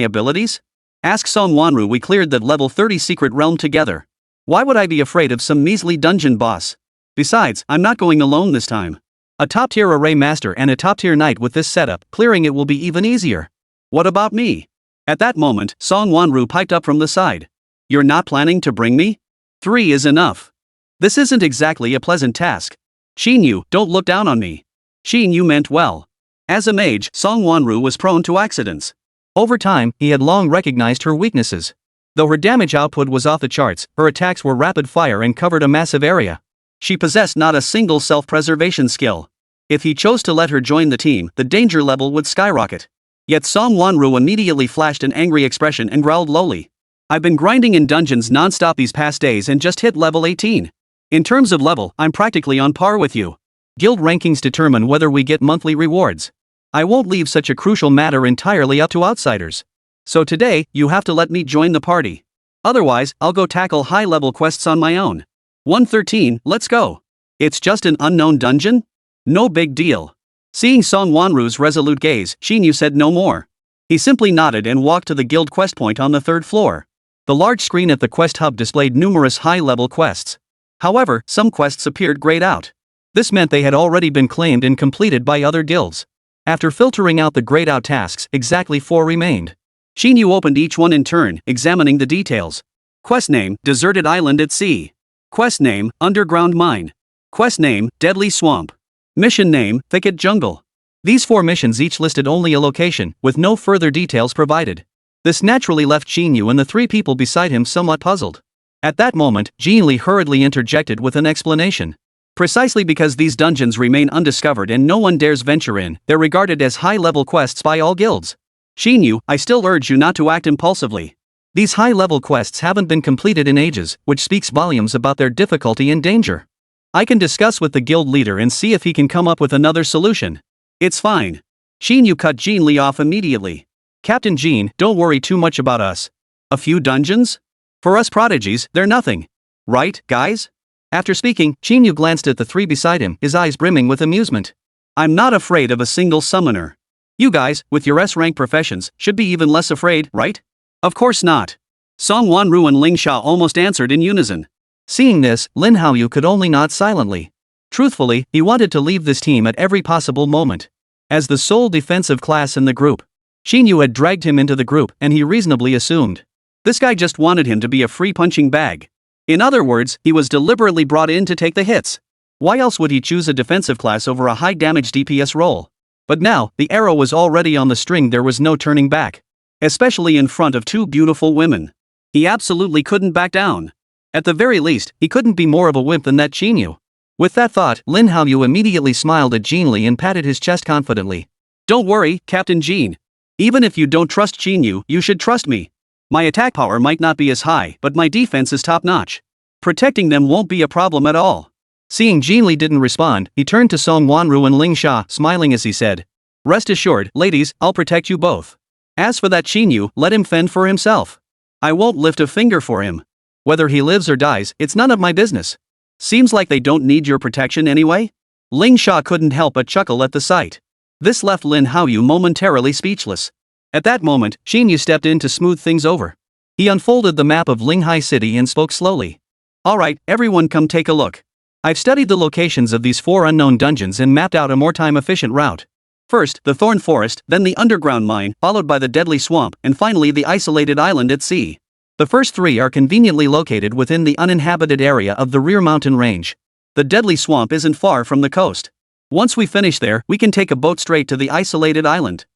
Speaker 1: abilities? Ask Song Wanru. We cleared that level 30 secret realm together. Why would I be afraid of some measly dungeon boss? Besides, I'm not going alone this time. A top-tier array master and a top-tier knight with this setup, clearing it will be even easier. What about me? At that moment, Song Wanru piped up from the side. You're not planning to bring me? 3 is enough. This isn't exactly a pleasant task. Qín Yǔ, don't look down on me. Qín Yǔ meant well. As a mage, Song Wanru was prone to accidents. Over time, he had long recognized her weaknesses. Though her damage output was off the charts, her attacks were rapid fire and covered a massive area. She possessed not a single self-preservation skill. If he chose to let her join the team, the danger level would skyrocket. Yet Song Wanru immediately flashed an angry expression and growled lowly. I've been grinding in dungeons non-stop these past days and just hit level 18. In terms of level, I'm practically on par with you. Guild rankings determine whether we get monthly rewards. I won't leave such a crucial matter entirely up to outsiders. So today, you have to let me join the party. Otherwise, I'll go tackle high-level quests on my own. 113, let's go. It's just an unknown dungeon? No big deal. Seeing Song Wanru's resolute gaze, Qín Yǔ said no more. He simply nodded and walked to the guild quest point on the 3rd floor. The large screen at the quest hub displayed numerous high-level quests. However, some quests appeared grayed out. This meant they had already been claimed and completed by other guilds. After filtering out the grayed out tasks, exactly 4 remained. Qín Yǔ opened each one in turn, examining the details. Quest name, Deserted Island at Sea. Quest name, Underground Mine. Quest name, Deadly Swamp. Mission name, Thicket Jungle. These 4 missions each listed only a location, with no further details provided. This naturally left Qín Yǔ and the 3 people beside him somewhat puzzled. At that moment, Jin Li hurriedly interjected with an explanation. Precisely because these dungeons remain undiscovered and no one dares venture in, they're regarded as high-level quests by all guilds. Qín Yǔ, I still urge you not to act impulsively. These high-level quests haven't been completed in ages, which speaks volumes about their difficulty and danger. I can discuss with the guild leader and see if he can come up with another solution. It's fine. Qín Yǔ cut Jin Li off immediately. Captain Jin, don't worry too much about us. A few dungeons? For us prodigies, they're nothing. Right, guys? After speaking, Qín Yǔ glanced at the 3 beside him, his eyes brimming with amusement. I'm not afraid of a single summoner. You guys, with your S-rank professions, should be even less afraid, right? Of course not. Song Wanru and Ling Sha almost answered in unison. Seeing this, Lin Haoyu could only nod silently. Truthfully, he wanted to leave this team at every possible moment. As the sole defensive class in the group, Qín Yǔ had dragged him into the group, and he reasonably assumed. This guy just wanted him to be a free punching bag. In other words, he was deliberately brought in to take the hits. Why else would he choose a defensive class over a high damage DPS role? But now, the arrow was already on the string, there was no turning back. Especially in front of 2 beautiful women. He absolutely couldn't back down. At the very least, he couldn't be more of a wimp than that Qín Yǔ. With that thought, Lin Haoyu immediately smiled at Jin Li and patted his chest confidently. Don't worry, Captain Jin. Even if you don't trust Qín Yǔ, you should trust me. My attack power might not be as high, but my defense is top-notch. Protecting them won't be a problem at all. Seeing Jin Li didn't respond, he turned to Song Wanru and Ling Sha, smiling as he said. Rest assured, ladies, I'll protect you both. As for that Qín Yǔ, let him fend for himself. I won't lift a finger for him. Whether he lives or dies, it's none of my business. Seems like they don't need your protection anyway? Ling Sha couldn't help but chuckle at the sight. This left Lin Haoyu momentarily speechless. At that moment, Qín Yǔ stepped in to smooth things over. He unfolded the map of Linghai City and spoke slowly. Alright, everyone come take a look. I've studied the locations of these 4 unknown dungeons and mapped out a more time-efficient route. First, the Thorn Forest, then the Underground Mine, followed by the Deadly Swamp, and finally the isolated island at sea. The first 3 are conveniently located within the uninhabited area of the rear mountain range. The Deadly Swamp isn't far from the coast. Once we finish there, we can take a boat straight to the isolated island.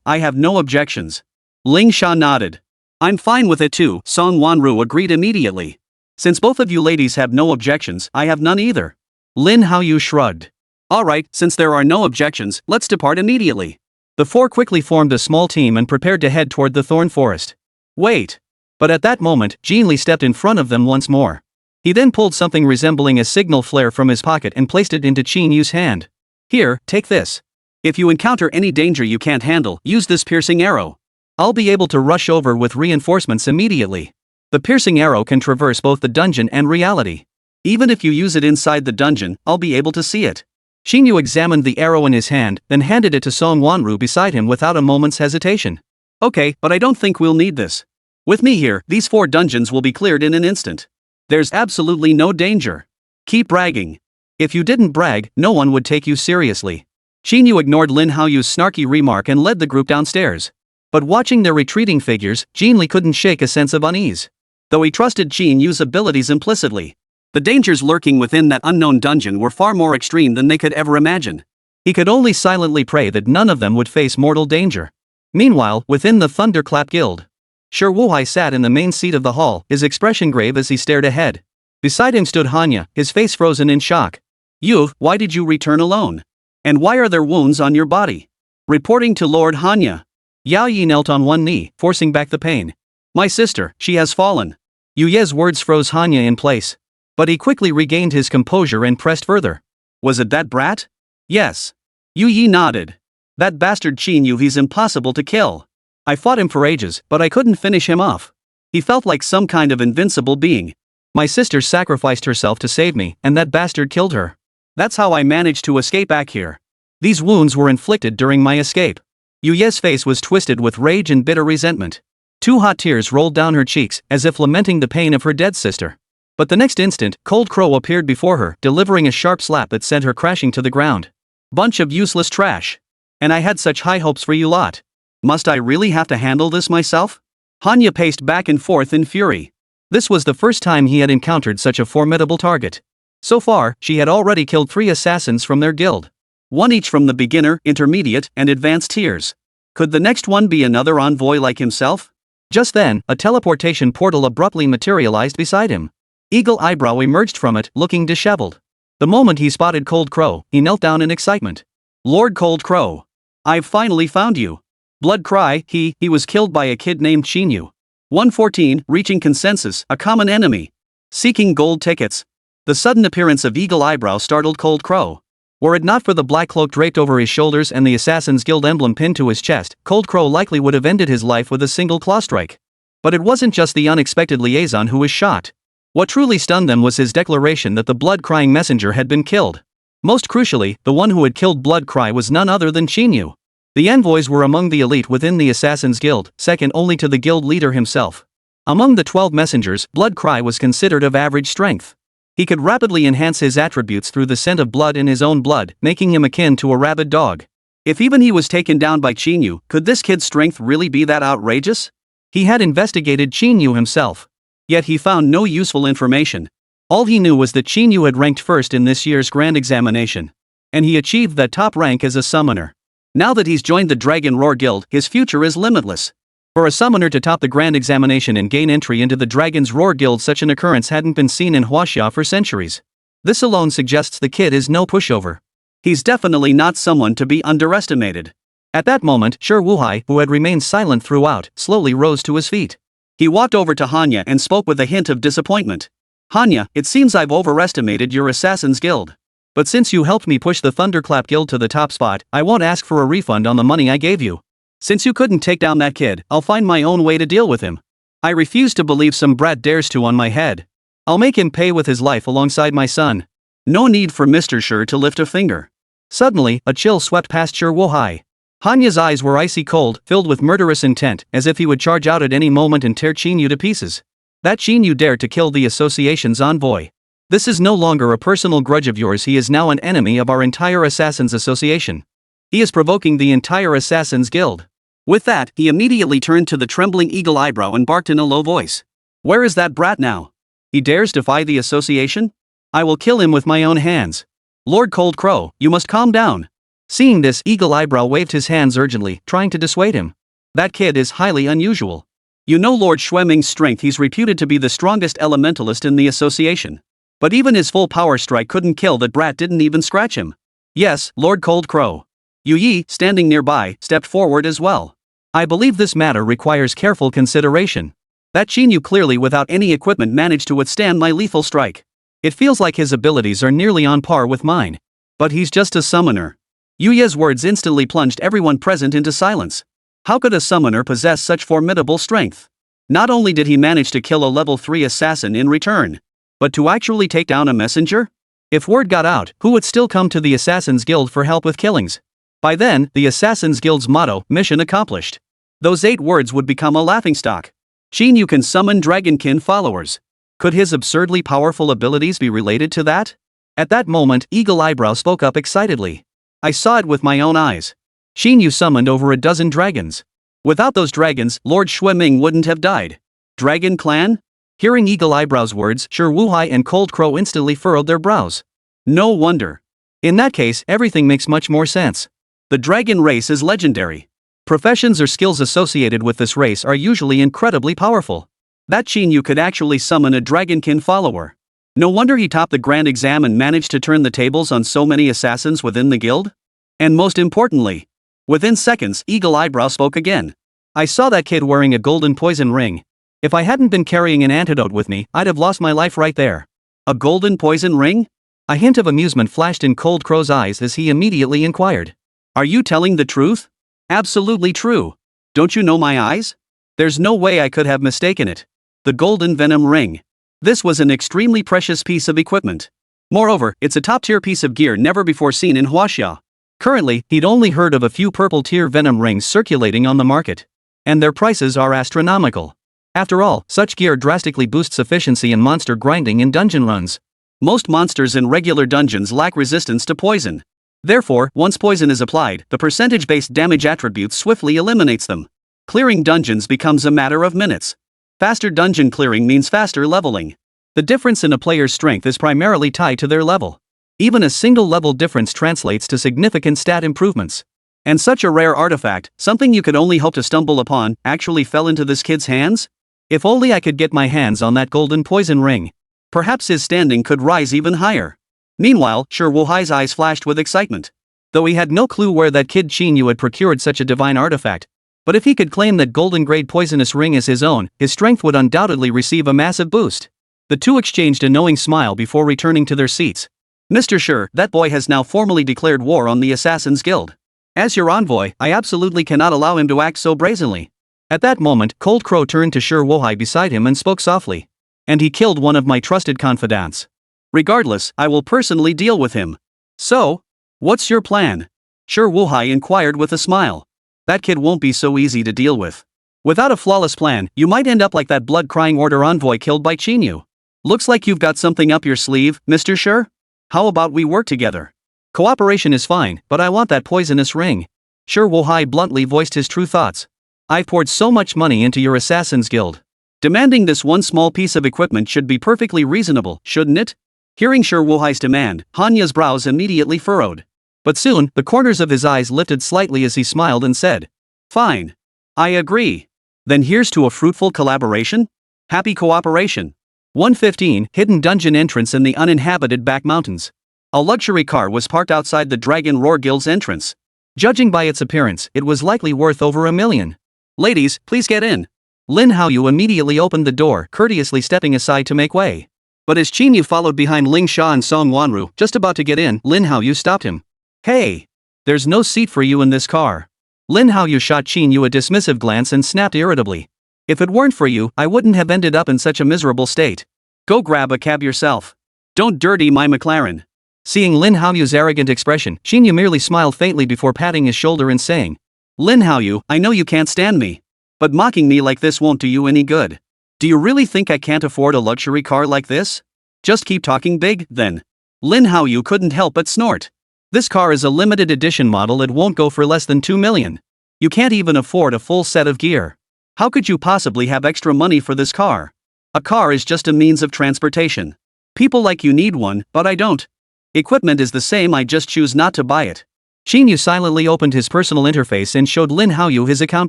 Speaker 1: I have no objections. Ling Sha nodded. I'm fine with it too, Song Wanru agreed immediately. Since both of you ladies have no objections, I have none either. Lin Haoyu shrugged. Alright, since there are no objections, let's depart immediately. The 4 quickly formed a small team and prepared to head toward the Thorn Forest. Wait. But at that moment, Jin Li stepped in front of them once more. He then pulled something resembling a signal flare from his pocket and placed it into Qín Yǔ's hand. Here, take this. If you encounter any danger you can't handle, use this piercing arrow. I'll be able to rush over with reinforcements immediately. The piercing arrow can traverse both the dungeon and reality. Even if you use it inside the dungeon, I'll be able to see it. Qín Yǔ examined the arrow in his hand, then handed it to Song Wanru beside him without a moment's hesitation. Okay, but I don't think we'll need this. With me here, these 4 dungeons will be cleared in an instant. There's absolutely no danger. Keep bragging. If you didn't brag, no one would take you seriously. Qín Yǔ ignored Lin Haoyu's snarky remark and led the group downstairs. But watching their retreating figures, Jin Li couldn't shake a sense of unease. Though he trusted Qín Yǔ's abilities implicitly, the dangers lurking within that unknown dungeon were far more extreme than they could ever imagine. He could only silently pray that none of them would face mortal danger. Meanwhile, within the Thunderclap Guild, Shi Wuhai sat in the main seat of the hall, his expression grave as he stared ahead. Beside him stood Hanya, his face frozen in shock. "You, why did you return alone? And why are there wounds on your body?" Reporting to Lord Hanya, Yao Yi knelt on one knee, forcing back the pain. "My sister, she has fallen." Yu Ye's words froze Hanya in place. But he quickly regained his composure and pressed further. "Was it that brat?" "Yes." Yu Yi nodded. "That bastard Qín Yǔ, he's impossible to kill. I fought him for ages, but I couldn't finish him off. He felt like some kind of invincible being. My sister sacrificed herself to save me, and that bastard killed her. That's how I managed to escape back here. These wounds were inflicted during my escape." Yu Ye's face was twisted with rage and bitter resentment. 2 hot tears rolled down her cheeks, as if lamenting the pain of her dead sister. But the next instant, Cold Crow appeared before her, delivering a sharp slap that sent her crashing to the ground. "Bunch of useless trash. And I had such high hopes for you lot. Must I really have to handle this myself?" Hanya paced back and forth in fury. This was the first time he had encountered such a formidable target. So far, she had already killed 3 assassins from their guild. 1 each from the beginner, intermediate, and advanced tiers. Could the next one be another envoy like himself? Just then, a teleportation portal abruptly materialized beside him. Eagle Eyebrow emerged from it, looking disheveled. The moment he spotted Cold Crow, he knelt down in excitement. "Lord Cold Crow. I've finally found you." Blood Cry, he was killed by a kid named Qín Yǔ. 114, reaching consensus, a common enemy. Seeking gold tickets. The sudden appearance of Eagle Eyebrow startled Cold Crow. Were it not for the black cloak draped over his shoulders and the Assassin's Guild emblem pinned to his chest, Cold Crow likely would have ended his life with a single claw strike. But it wasn't just the unexpected liaison who was shot. What truly stunned them was his declaration that the blood-crying messenger had been killed. Most crucially, the one who had killed Blood Cry was none other than Qín Yǔ. The envoys were among the elite within the Assassin's Guild, second only to the guild leader himself. Among the 12 messengers, Blood Cry was considered of average strength. He could rapidly enhance his attributes through the scent of blood in his own blood, making him akin to a rabid dog. If even he was taken down by Qín Yǔ, could this kid's strength really be that outrageous? He had investigated Qín Yǔ himself. Yet he found no useful information. All he knew was that Qín Yǔ had ranked first in this year's grand examination. And he achieved that top rank as a summoner. Now that he's joined the Dragon Roar Guild, his future is limitless. For a summoner to top the grand examination and gain entry into the Dragon's Roar Guild, such an occurrence hadn't been seen in Huaxia for centuries. This alone suggests the kid is no pushover. He's definitely not someone to be underestimated. At that moment, Shi Wuhai, who had remained silent throughout, slowly rose to his feet. He walked over to Hanya and spoke with a hint of disappointment. "Hanya, it seems I've overestimated your Assassin's Guild. But since you helped me push the Thunderclap Guild to the top spot, I won't ask for a refund on the money I gave you. Since you couldn't take down that kid, I'll find my own way to deal with him. I refuse to believe some brat dares to on my head. I'll make him pay with his life alongside my son. No need for Mr. Shi to lift a finger." Suddenly, a chill swept past Shi Wuhai. Hanya's eyes were icy cold, filled with murderous intent, as if he would charge out at any moment and tear Qín Yǔ to pieces. That Qín Yǔ dared to kill the association's envoy. This is no longer a personal grudge of yours, he is now an enemy of our entire Assassins Association. He is provoking the entire Assassin's Guild. With that, he immediately turned to the trembling Eagle Eyebrow and barked in a low voice. "Where is that brat now? He dares defy the association? I will kill him with my own hands. Lord Cold Crow, you must calm down." Seeing this, Eagle Eyebrow waved his hands urgently, trying to dissuade him. "That kid is highly unusual. You know Lord Xueming's strength, he's reputed to be the strongest elementalist in the association. But even his full power strike couldn't kill that brat, didn't even scratch him." "Yes, Lord Cold Crow." Yu Yi, standing nearby, stepped forward as well. "I believe this matter requires careful consideration. That Qín Yǔ clearly without any equipment managed to withstand my lethal strike. It feels like his abilities are nearly on par with mine. But he's just a summoner." Yu Ye's words instantly plunged everyone present into silence. How could a summoner possess such formidable strength? Not only did he manage to kill a level 3 assassin in return, but to actually take down a messenger? If word got out, who would still come to the Assassin's Guild for help with killings? By then, the Assassin's Guild's motto, "Mission accomplished." Those 8 words would become a laughingstock. Qín Yǔ can summon dragonkin followers. Could his absurdly powerful abilities be related to that? At that moment, Eagle Eyebrow spoke up excitedly. I saw it with my own eyes. Qín Yǔ summoned over a dozen dragons. Without those dragons, Lord Shueming wouldn't have died. Dragon clan? Hearing Eagle Eyebrow's words, Shi Wuhai and Cold Crow instantly furrowed their brows. No wonder. In that case, everything makes much more sense. The dragon race is legendary. Professions or skills associated with this race are usually incredibly powerful. That Qín Yǔ could actually summon a dragonkin follower. No wonder he topped the grand exam and managed to turn the tables on so many assassins within the guild. And most importantly, within seconds, Eagle Eyebrow spoke again. I saw that kid wearing a golden poison ring. If I hadn't been carrying an antidote with me, I'd have lost my life right there. A golden poison ring? A hint of amusement flashed in Cold Crow's eyes as he immediately inquired. Are you telling the truth? Absolutely true. Don't you know my eyes? There's no way I could have mistaken it. The golden venom ring. This was an extremely precious piece of equipment. Moreover, it's a top-tier piece of gear never before seen in Huaxia. Currently, he'd only heard of a few purple-tier venom rings circulating on the market. And their prices are astronomical. After all, such gear drastically boosts efficiency and monster grinding in dungeon runs. Most monsters in regular dungeons lack resistance to poison. Therefore, once poison is applied, the percentage-based damage attribute swiftly eliminates them. Clearing dungeons becomes a matter of minutes. Faster dungeon clearing means faster leveling. The difference in a player's strength is primarily tied to their level. Even a single level difference translates to significant stat improvements. And such a rare artifact, something you could only hope to stumble upon, actually fell into this kid's hands? If only I could get my hands on that golden poison ring. Perhaps his standing could rise even higher. Meanwhile, Shi Wuhai's eyes flashed with excitement. Though he had no clue where that kid Qín Yǔ had procured such a divine artifact. But if he could claim that golden-grade poisonous ring as his own, his strength would undoubtedly receive a massive boost. The two exchanged a knowing smile before returning to their seats. Mr. Shi, that boy has now formally declared war on the Assassin's Guild. As your envoy, I absolutely cannot allow him to act so brazenly. At that moment, Cold Crow turned to Shi Wuhai beside him and spoke softly. And he killed one of my trusted confidants. Regardless, I will personally deal with him. So, what's your plan? Shi Wuhai inquired with a smile. That kid won't be so easy to deal with. Without a flawless plan, you might end up like that blood-crying order envoy killed by Qín Yǔ. Looks like you've got something up your sleeve, Mr. Shi? How about we work together? Cooperation is fine, but I want that poisonous ring. Shi Wuhai bluntly voiced his true thoughts. I've poured so much money into your Assassin's Guild. Demanding this one small piece of equipment should be perfectly reasonable, shouldn't it? Hearing Shi Wuhai's demand, Hanya's brows immediately furrowed. But soon, the corners of his eyes lifted slightly as he smiled and said, Fine. I agree. Then here's to a fruitful collaboration. Happy cooperation. 115 Hidden Dungeon Entrance in the Uninhabited Back Mountains. A luxury car was parked outside the Dragon Roar Guild's entrance. Judging by its appearance, it was likely worth over $1 million. Ladies, please get in. Lin Haoyu immediately opened the door, courteously stepping aside to make way. But as Qín Yǔ followed behind Ling Sha and Song Wanru, just about to get in, Lin Haoyu stopped him. Hey! There's no seat for you in this car. Lin Haoyu shot Qín Yǔ a dismissive glance and snapped irritably. If it weren't for you, I wouldn't have ended up in such a miserable state. Go grab a cab yourself. Don't dirty my McLaren. Seeing Lin Haoyu's arrogant expression, Qín Yǔ merely smiled faintly before patting his shoulder and saying, Lin Haoyu, I know you can't stand me. But mocking me like this won't do you any good. Do you really think I can't afford a luxury car like this? Just keep talking big, then. Lin Haoyu couldn't help but snort. This car is a limited edition model. It won't go for less than $2 million. You can't even afford a full set of gear. How could you possibly have extra money for this car? A car is just a means of transportation. People like you need one, but I don't. Equipment is the same, I just choose not to buy it. Qín Yǔ silently opened his personal interface and showed Lin Haoyu his account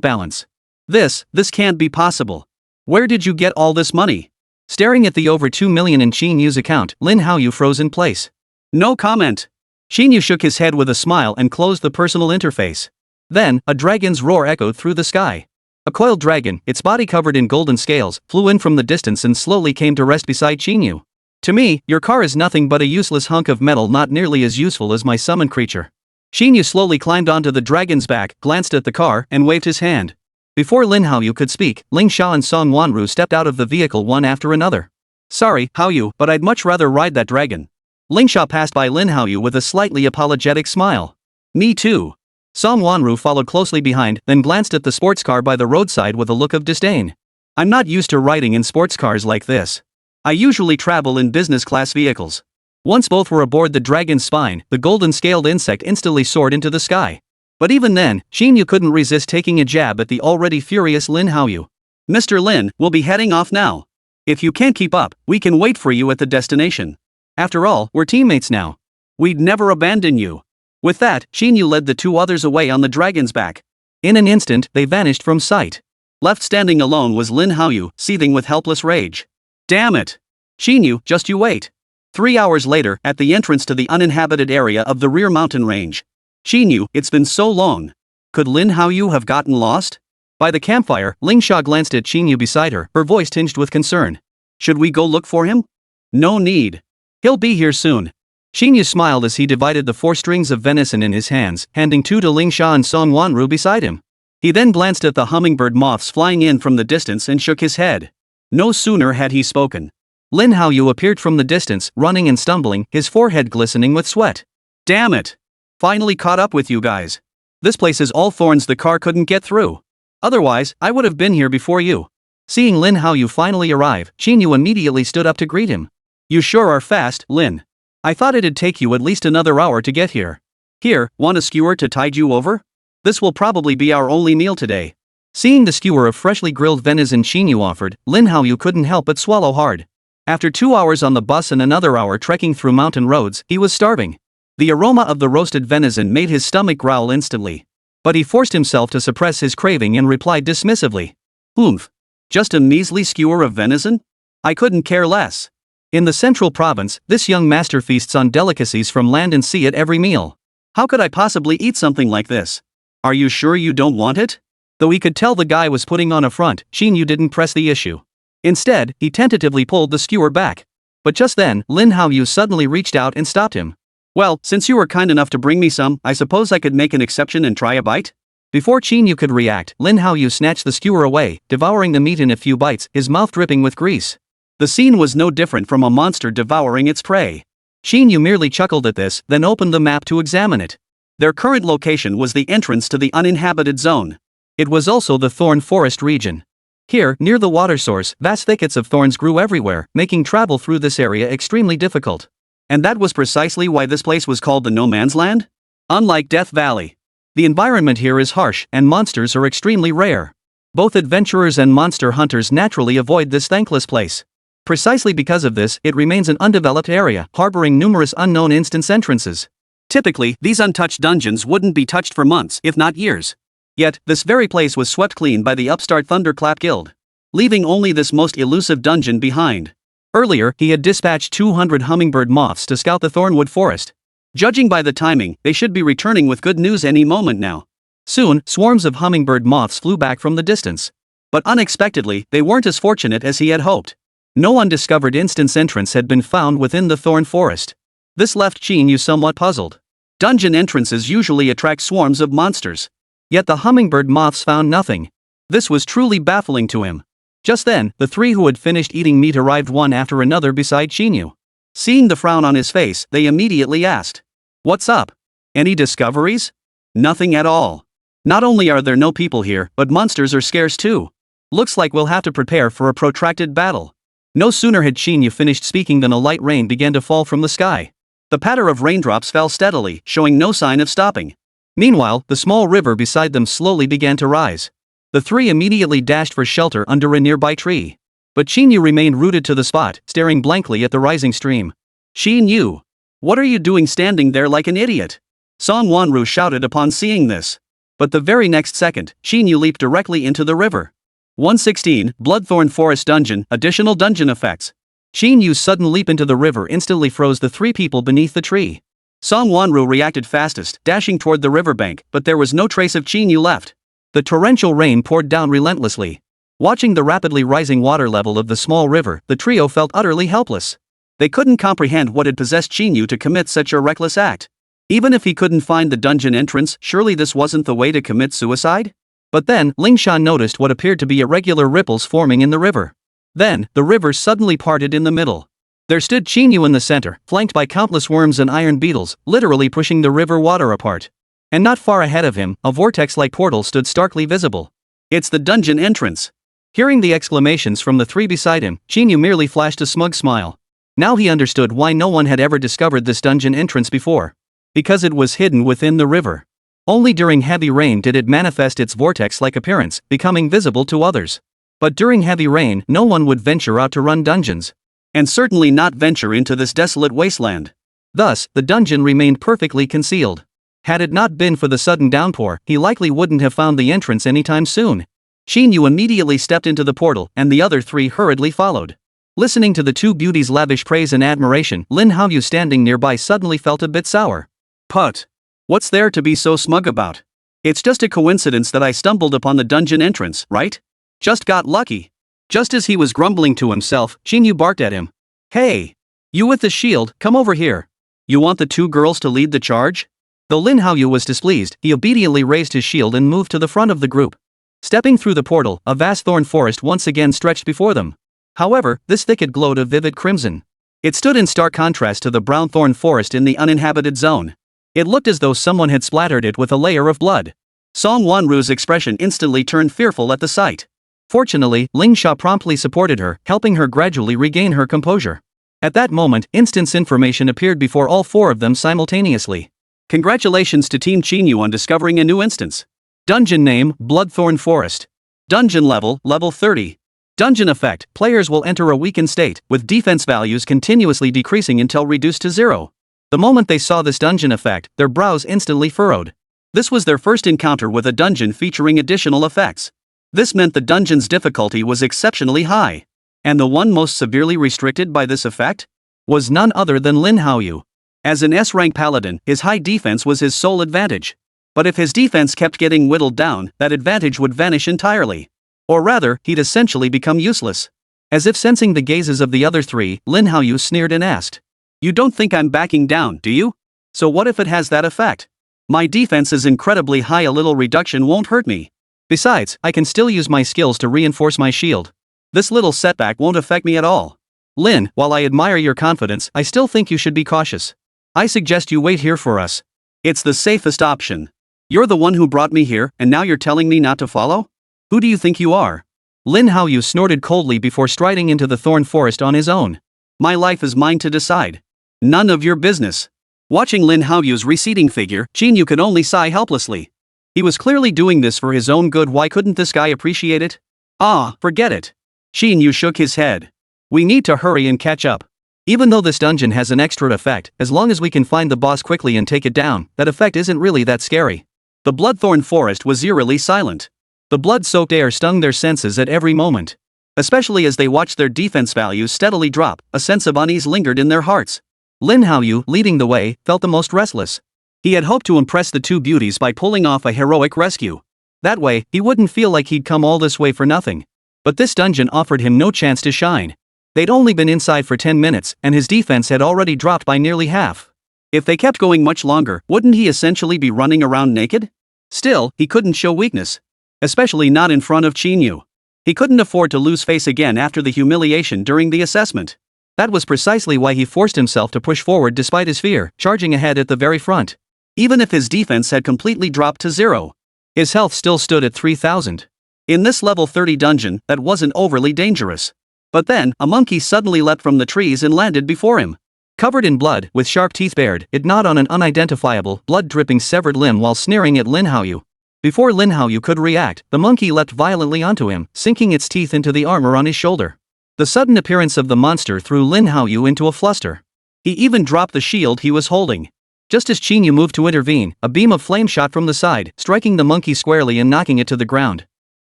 Speaker 1: balance. This can't be possible. Where did you get all this money? Staring at the over $2 million in Qín Yǔ's account, Lin Haoyu froze in place. No comment. Qín Yǔ shook his head with a smile and closed the personal interface. Then, a dragon's roar echoed through the sky. A coiled dragon, its body covered in golden scales, flew in from the distance and slowly came to rest beside Qín Yǔ. To me, your car is nothing but a useless hunk of metal, not nearly as useful as my summoned creature. Qín Yǔ slowly climbed onto the dragon's back, glanced at the car, and waved his hand. Before Lin Haoyu could speak, Ling Sha and Song Wanru stepped out of the vehicle one after another. Sorry, Haoyu, but I'd much rather ride that dragon. Ling Sha passed by Lin Haoyu with a slightly apologetic smile. Me too. Song Wanru followed closely behind, then glanced at the sports car by the roadside with a look of disdain. I'm not used to riding in sports cars like this. I usually travel in business class vehicles. Once both were aboard the dragon's spine, the golden-scaled insect instantly soared into the sky. But even then, Qín Yǔ couldn't resist taking a jab at the already furious Lin Haoyu. Mr. Lin, we'll be heading off now. If you can't keep up, we can wait for you at the destination. After all, we're teammates now. We'd never abandon you. With that, Qín Yǔ led the two others away on the dragon's back. In an instant, they vanished from sight. Left standing alone was Lin Haoyu, seething with helpless rage. Damn it! Qín Yǔ, just you wait. 3 hours later, at the entrance to the uninhabited area of the rear mountain range. Qín Yǔ, it's been so long. Could Lin Haoyu have gotten lost? By the campfire, Ling Xia glanced at Qín Yǔ beside her voice tinged with concern. Should we go look for him? No need. He'll be here soon. Qín Yǔ smiled as he divided the 4 strings of venison in his hands, handing 2 to Ling Xia and Song Wanru beside him. He then glanced at the hummingbird moths flying in from the distance and shook his head. No sooner had he spoken. Lin Haoyu appeared from the distance, running and stumbling, his forehead glistening with sweat. Damn it! Finally caught up with you guys. This place is all thorns the car couldn't get through. Otherwise, I would have been here before you. Seeing Lin Haoyu finally arrive, Qín Yǔ immediately stood up to greet him. You sure are fast, Lin. I thought it'd take you at least another hour to get here. Here, want a skewer to tide you over? This will probably be our only meal today. Seeing the skewer of freshly grilled venison Qín Yǔ offered, Lin Haoyu couldn't help but swallow hard. After 2 hours on the bus and another hour trekking through mountain roads, he was starving. The aroma of the roasted venison made his stomach growl instantly. But he forced himself to suppress his craving and replied dismissively. Oomph. Just a measly skewer of venison? I couldn't care less. In the central province, this young master feasts on delicacies from land and sea at every meal. How could I possibly eat something like this? Are you sure you don't want it? Though he could tell the guy was putting on a front, Qín Yǔ didn't press the issue. Instead, he tentatively pulled the skewer back. But just then, Lin Haoyu suddenly reached out and stopped him. Well, since you were kind enough to bring me some, I suppose I could make an exception and try a bite? Before Qín Yǔ could react, Lin Haoyu snatched the skewer away, devouring the meat in a few bites, his mouth dripping with grease. The scene was no different from a monster devouring its prey. Qín Yǔ merely chuckled at this, then opened the map to examine it. Their current location was the entrance to the uninhabited zone. It was also the thorn forest region. Here, near the water source, vast thickets of thorns grew everywhere, making travel through this area extremely difficult. And that was precisely why this place was called the No Man's Land? Unlike Death Valley. The environment here is harsh, and monsters are extremely rare. Both adventurers and monster hunters naturally avoid this thankless place. Precisely because of this, it remains an undeveloped area, harboring numerous unknown instance entrances. Typically, these untouched dungeons wouldn't be touched for months, if not years. Yet, this very place was swept clean by the upstart Thunderclap Guild, leaving only this most elusive dungeon behind. Earlier, he had dispatched 200 hummingbird moths to scout the Thornwood Forest. Judging by the timing, they should be returning with good news any moment now. Soon, swarms of hummingbird moths flew back from the distance. But unexpectedly, they weren't as fortunate as he had hoped. No undiscovered instance entrance had been found within the Thorn Forest. This left Qín Yǔ somewhat puzzled. Dungeon entrances usually attract swarms of monsters. Yet the hummingbird moths found nothing. This was truly baffling to him. Just then, the 3 who had finished eating meat arrived one after another beside Qín Yǔ. Seeing the frown on his face, they immediately asked, "What's up? Any discoveries?" "Nothing at all. Not only are there no people here, but monsters are scarce too. Looks like we'll have to prepare for a protracted battle." No sooner had Qín Yǔ finished speaking than a light rain began to fall from the sky. The patter of raindrops fell steadily, showing no sign of stopping. Meanwhile, the small river beside them slowly began to rise. The 3 immediately dashed for shelter under a nearby tree. But Qín Yǔ remained rooted to the spot, staring blankly at the rising stream. "Qín Yǔ! What are you doing standing there like an idiot?" Song Wanru shouted upon seeing this. But the very next second, Qín Yǔ leaped directly into the river. 116, Bloodthorn Forest Dungeon, Additional Dungeon Effects. Qín Yǔ's sudden leap into the river instantly froze the 3 people beneath the tree. Song Wanru reacted fastest, dashing toward the riverbank, but there was no trace of Qín Yǔ left. The torrential rain poured down relentlessly. Watching the rapidly rising water level of the small river, the trio felt utterly helpless. They couldn't comprehend what had possessed Qín Yǔ to commit such a reckless act. Even if he couldn't find the dungeon entrance, surely this wasn't the way to commit suicide? But then, Ling Xia noticed what appeared to be irregular ripples forming in the river. Then, the river suddenly parted in the middle. There stood Qín Yǔ in the center, flanked by countless worms and iron beetles, literally pushing the river water apart. And not far ahead of him, a vortex-like portal stood starkly visible. "It's the dungeon entrance." Hearing the exclamations from the 3 beside him, Qín Yǔ merely flashed a smug smile. Now he understood why no one had ever discovered this dungeon entrance before. Because it was hidden within the river. Only during heavy rain did it manifest its vortex-like appearance, becoming visible to others. But during heavy rain, no one would venture out to run dungeons. And certainly not venture into this desolate wasteland. Thus, the dungeon remained perfectly concealed. Had it not been for the sudden downpour, he likely wouldn't have found the entrance anytime soon. Qín Yǔ immediately stepped into the portal, and the other three hurriedly followed. Listening to the two beauties' lavish praise and admiration, Lin Haoyu standing nearby suddenly felt a bit sour.
Speaker 2: Put. What's there to be so smug about? It's just a coincidence that I stumbled upon the dungeon entrance, right? Just got lucky. Just as he was grumbling to himself, Qín Yǔ barked at him. Hey! You with the shield, come over here. You want the two girls to lead the charge? Though Lin Haoyu was displeased, he obediently raised his shield and moved to the front of the group. Stepping through the portal, a vast thorn forest once again stretched before them. However, this thicket glowed a vivid crimson. It stood in stark contrast to the brown thorn forest in the uninhabited zone. It looked as though someone had splattered it with a layer of blood. Song Wanru's expression instantly turned fearful at the sight. Fortunately, Ling Sha promptly supported her, helping her gradually regain her composure. At that moment, instance information appeared before all four of them simultaneously. Congratulations to Team Qín Yǔ on discovering a new instance. Dungeon name, Bloodthorn Forest. Dungeon level, level 30. Dungeon effect, players will enter a weakened state, with defense values continuously decreasing until reduced to 0. The moment they saw this dungeon effect, their brows instantly furrowed. This was their first encounter with a dungeon featuring additional effects. This meant the dungeon's difficulty was exceptionally high. And the one most severely restricted by this effect? Was none other than Lin Haoyu. As an S-rank paladin, his high defense was his sole advantage. But if his defense kept getting whittled down, that advantage would vanish entirely. Or rather, he'd essentially become useless. As if sensing the gazes of the other three, Lin Haoyu sneered and asked. You don't think I'm backing down, do you? So what if it has that effect? My defense is incredibly high, a little reduction won't hurt me. Besides, I can still use my skills to reinforce my shield. This little setback won't affect me at all. Lin, while I admire your confidence, I still think you should be cautious. I suggest you wait here for us. It's the safest option. You're the one who brought me here, and now you're telling me not to follow? Who do you think you are? Lin Haoyu snorted coldly before striding into the thorn forest on his own. My life is mine to decide. None of your business. Watching Lin Haoyu's receding figure, Qín Yǔ could only sigh helplessly. He was clearly doing this for his own good. Why couldn't this guy appreciate it? Ah, forget it. Qín Yǔ shook his head. We need to hurry and catch up. Even though this dungeon has an extra effect, as long as we can find the boss quickly and take it down, that effect isn't really that scary. The Bloodthorn Forest was eerily silent. The blood-soaked air stung their senses at every moment. Especially as they watched their defense values steadily drop, a sense of unease lingered in their hearts. Lin Haoyu, leading the way, felt the most restless. He had hoped to impress the two beauties by pulling off a heroic rescue. That way, he wouldn't feel like he'd come all this way for nothing. But this dungeon offered him no chance to shine. They'd only been inside for 10 minutes, and his defense had already dropped by nearly half. If they kept going much longer, wouldn't he essentially be running around naked? Still, he couldn't show weakness. Especially not in front of Qín Yǔ. He couldn't afford to lose face again after the humiliation during the assessment. That was precisely why he forced himself to push forward despite his fear, charging ahead at the very front. Even if his defense had completely dropped to 0. His health still stood at 3,000. In this level 30 dungeon, that wasn't overly dangerous. But then, a monkey suddenly leapt from the trees and landed before him. Covered in blood, with sharp teeth bared, it gnawed on an unidentifiable, blood-dripping severed limb while sneering at Lin Haoyu. Before Lin Haoyu could react, the monkey leapt violently onto him, sinking its teeth into the armor on his shoulder. The sudden appearance of the monster threw Lin Haoyu into a fluster. He even dropped the shield he was holding. Just as Qín Yǔ moved to intervene, a beam of flame shot from the side, striking the monkey squarely and knocking it to the ground.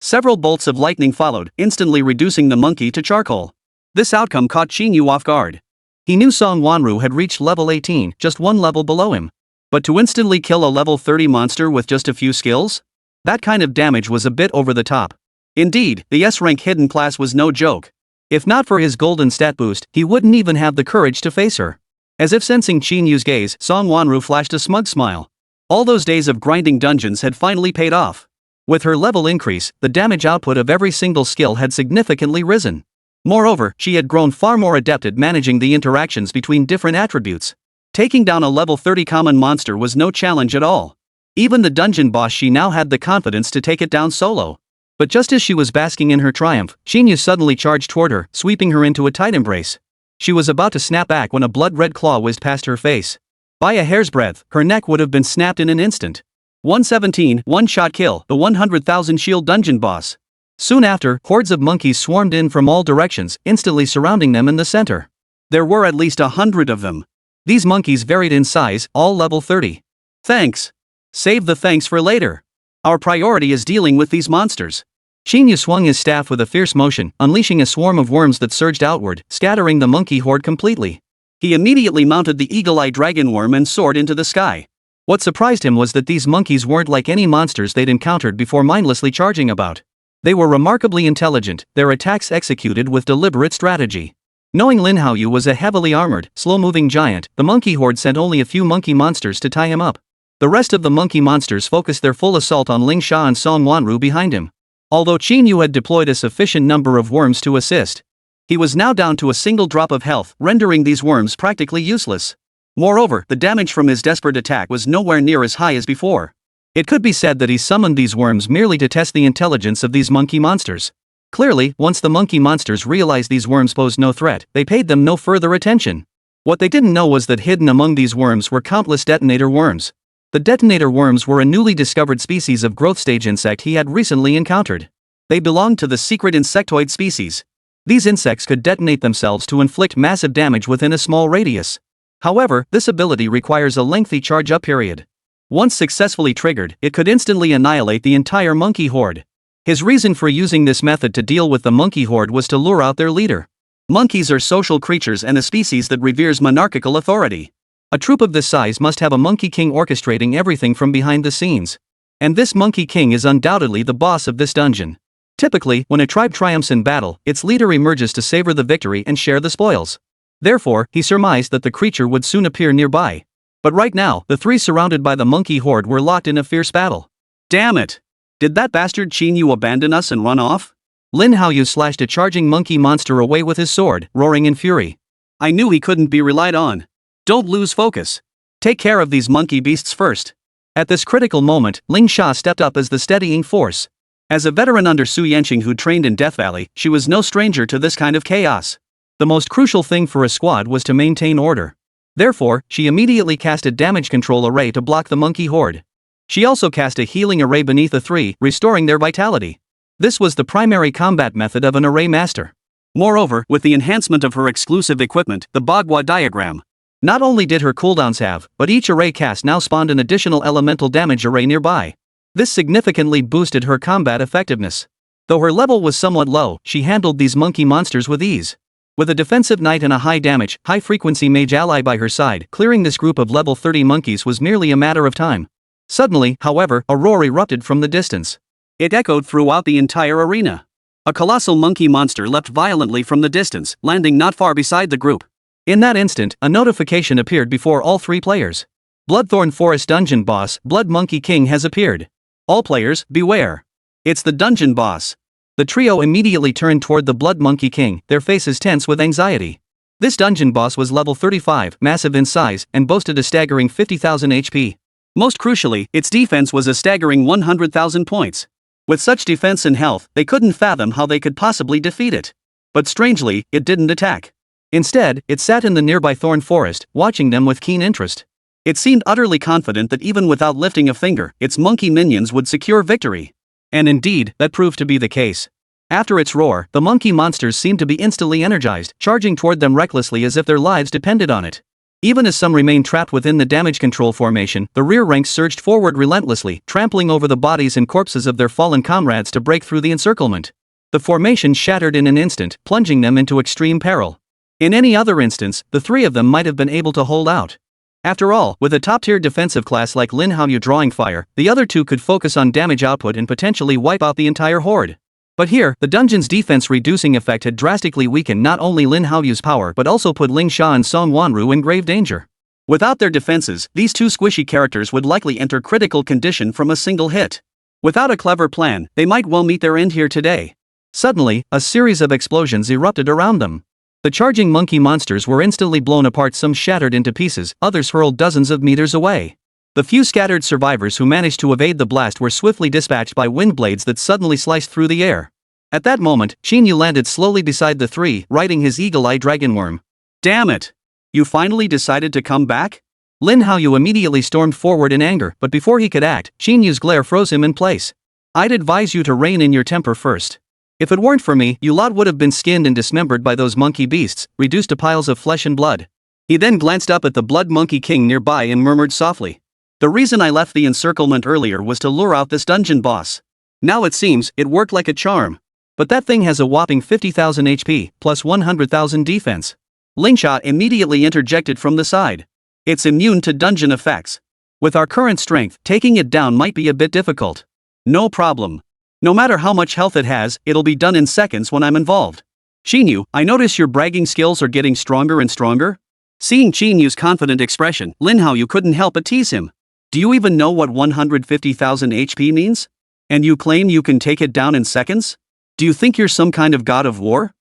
Speaker 2: Several bolts of lightning followed, instantly reducing the monkey to charcoal. This outcome caught Qín Yǔ off guard. He knew Song Wanru had reached level 18, just one level below him. But to instantly kill a level 30 monster with just a few skills? That kind of damage was a bit over the top. Indeed, the S-rank hidden class was no joke. If not for his golden stat boost, he wouldn't even have the courage to face her. As if sensing Qín Yu's gaze, Song Wanru flashed a smug smile. All those days of grinding dungeons had finally paid off. With her level increase, the damage output of every single skill had significantly risen. Moreover, she had grown far more adept at managing the interactions between different attributes. Taking down a level 30 common monster was no challenge at all. Even the dungeon boss, she now had the confidence to take it down solo. But just as she was basking in her triumph, Qín Yǔ suddenly charged toward her, sweeping her into a tight embrace. She was about to snap back when a blood-red claw whizzed past her face. By a hair's breadth, her neck would have been snapped in an instant. 117, one-shot kill, the 100,000 shield dungeon boss. Soon after, hordes of monkeys swarmed in from all directions, instantly surrounding them in the center. There were at least 100 of them. These monkeys varied in size, all level 30. Thanks. Save the thanks for later. Our priority is dealing with these monsters. Qín Yǔ swung his staff with a fierce motion, unleashing a swarm of worms that surged outward, scattering the monkey horde completely. He immediately mounted the eagle-eye dragon worm and soared into the sky. What surprised him was that these monkeys weren't like any monsters they'd encountered before mindlessly charging about. They were remarkably intelligent, their attacks executed with deliberate strategy. Knowing Lin Haoyu was a heavily armored, slow-moving giant, the monkey horde sent only a few monkey monsters to tie him up. The rest of the monkey monsters focused their full assault on Ling Sha and Song Wanru behind him. Although Qín Yǔ had deployed a sufficient number of worms to assist, he was now down to a single drop of health, rendering these worms practically useless. Moreover, the damage from his desperate attack was nowhere near as high as before. It could be said that he summoned these worms merely to test the intelligence of these monkey monsters. Clearly, once the monkey monsters realized these worms posed no threat, they paid them no further attention. What they didn't know was that hidden among these worms were countless detonator worms. The detonator worms were a newly discovered species of growth stage insect he had recently encountered. They belonged to the secret insectoid species. These insects could detonate themselves to inflict massive damage within a small radius. However, this ability requires a lengthy charge-up period. Once successfully triggered, it could instantly annihilate the entire monkey horde. His reason for using this method to deal with the monkey horde was to lure out their leader. Monkeys are social creatures and a species that reveres monarchical authority. A troop of this size must have a monkey king orchestrating everything from behind the scenes. And this monkey king is undoubtedly the boss of this dungeon. Typically, when a tribe triumphs in battle, its leader emerges to savor the victory and share the spoils. Therefore, he surmised that the creature would soon appear nearby. But right now, the three surrounded by the monkey horde were locked in a fierce battle. Damn it! Did that bastard Qín Yǔ abandon us and run off? Lin Haoyu slashed a charging monkey monster away with his sword, roaring in fury. I knew he couldn't be relied on. Don't lose focus. Take care of these monkey beasts first. At this critical moment, Ling Sha stepped up as the steadying force. As a veteran under Su Yanqing who trained in Death Valley, she was no stranger to this kind of chaos. The most crucial thing for a squad was to maintain order. Therefore, she immediately cast a damage control array to block the monkey horde. She also cast a healing array beneath the three, restoring their vitality. This was the primary combat method of an array master. Moreover, with the enhancement of her exclusive equipment, the Bagua diagram, not only did her cooldowns have, but each array cast now spawned an additional elemental damage array nearby. This significantly boosted her combat effectiveness. Though her level was somewhat low, she handled these monkey monsters with ease. With a defensive knight and a high-damage, high-frequency mage ally by her side, clearing this group of level 30 monkeys was merely a matter of time. Suddenly, however, a roar erupted from the distance. It echoed throughout the entire arena. A colossal monkey monster leapt violently from the distance, landing not far beside the group. In that instant, a notification appeared before all three players. Bloodthorn Forest Dungeon Boss, Blood Monkey King has appeared. All players, beware. It's the dungeon boss. The trio immediately turned toward the Blood Monkey King, their faces tense with anxiety. This dungeon boss was level 35, massive in size, and boasted a staggering 50,000 HP. Most crucially, its defense was a staggering 100,000 points. With such defense and health, they couldn't fathom how they could possibly defeat it. But strangely, it didn't attack. Instead, it sat in the nearby thorn forest, watching them with keen interest. It seemed utterly confident that even without lifting a finger, its monkey minions would secure victory. And indeed, that proved to be the case. After its roar, the monkey monsters seemed to be instantly energized, charging toward them recklessly as if their lives depended on it. Even as some remained trapped within the damage control formation, the rear ranks surged forward relentlessly, trampling over the bodies and corpses of their fallen comrades to break through the encirclement. The formation shattered in an instant, plunging them into extreme peril. In any other instance, the three of them might have been able to hold out. After all, with a top-tier defensive class like Lin Haoyu drawing fire, the other two could focus on damage output and potentially wipe out the entire horde. But here, the dungeon's defense-reducing effect had drastically weakened not only Lin Haoyu's power but also put Ling Sha and Song Wanru in grave danger. Without their defenses, these two squishy characters would likely enter critical condition from a single hit. Without a clever plan, they might well meet their end here today. Suddenly, a series of explosions erupted around them. The charging monkey monsters were instantly blown apart, some shattered into pieces, others hurled dozens of meters away. The few scattered survivors who managed to evade the blast were swiftly dispatched by wind blades that suddenly sliced through the air. At that moment, Qín Yǔ landed slowly beside the three, riding his eagle-eye dragon worm. Damn it! You finally decided to come back?
Speaker 1: Lin Haoyu immediately stormed forward in anger, but before he could act, Qín Yú's glare froze him in place. I'd advise you to rein in your temper first. If it weren't for me, you lot would have been skinned and dismembered by those monkey beasts, reduced to piles of flesh and blood. He then glanced up at the Blood Monkey King nearby and murmured softly. The reason I left the encirclement earlier was to lure out this dungeon boss. Now it seems, it worked like a charm. But that thing has a whopping 50,000 HP, plus 100,000 defense. Lingsha immediately interjected from the side. It's immune to dungeon effects. With our current strength, taking it down might be a bit difficult. No problem. No matter how much health it has, it'll be done in seconds when I'm involved. Qín Yú, I notice your bragging skills are getting stronger and stronger. Seeing Qín Yú's confident expression, Lin Haoyu couldn't help but tease him. Do you even know what 150,000 HP means? And you claim you can take it down in seconds? Do you think you're some kind of god of war?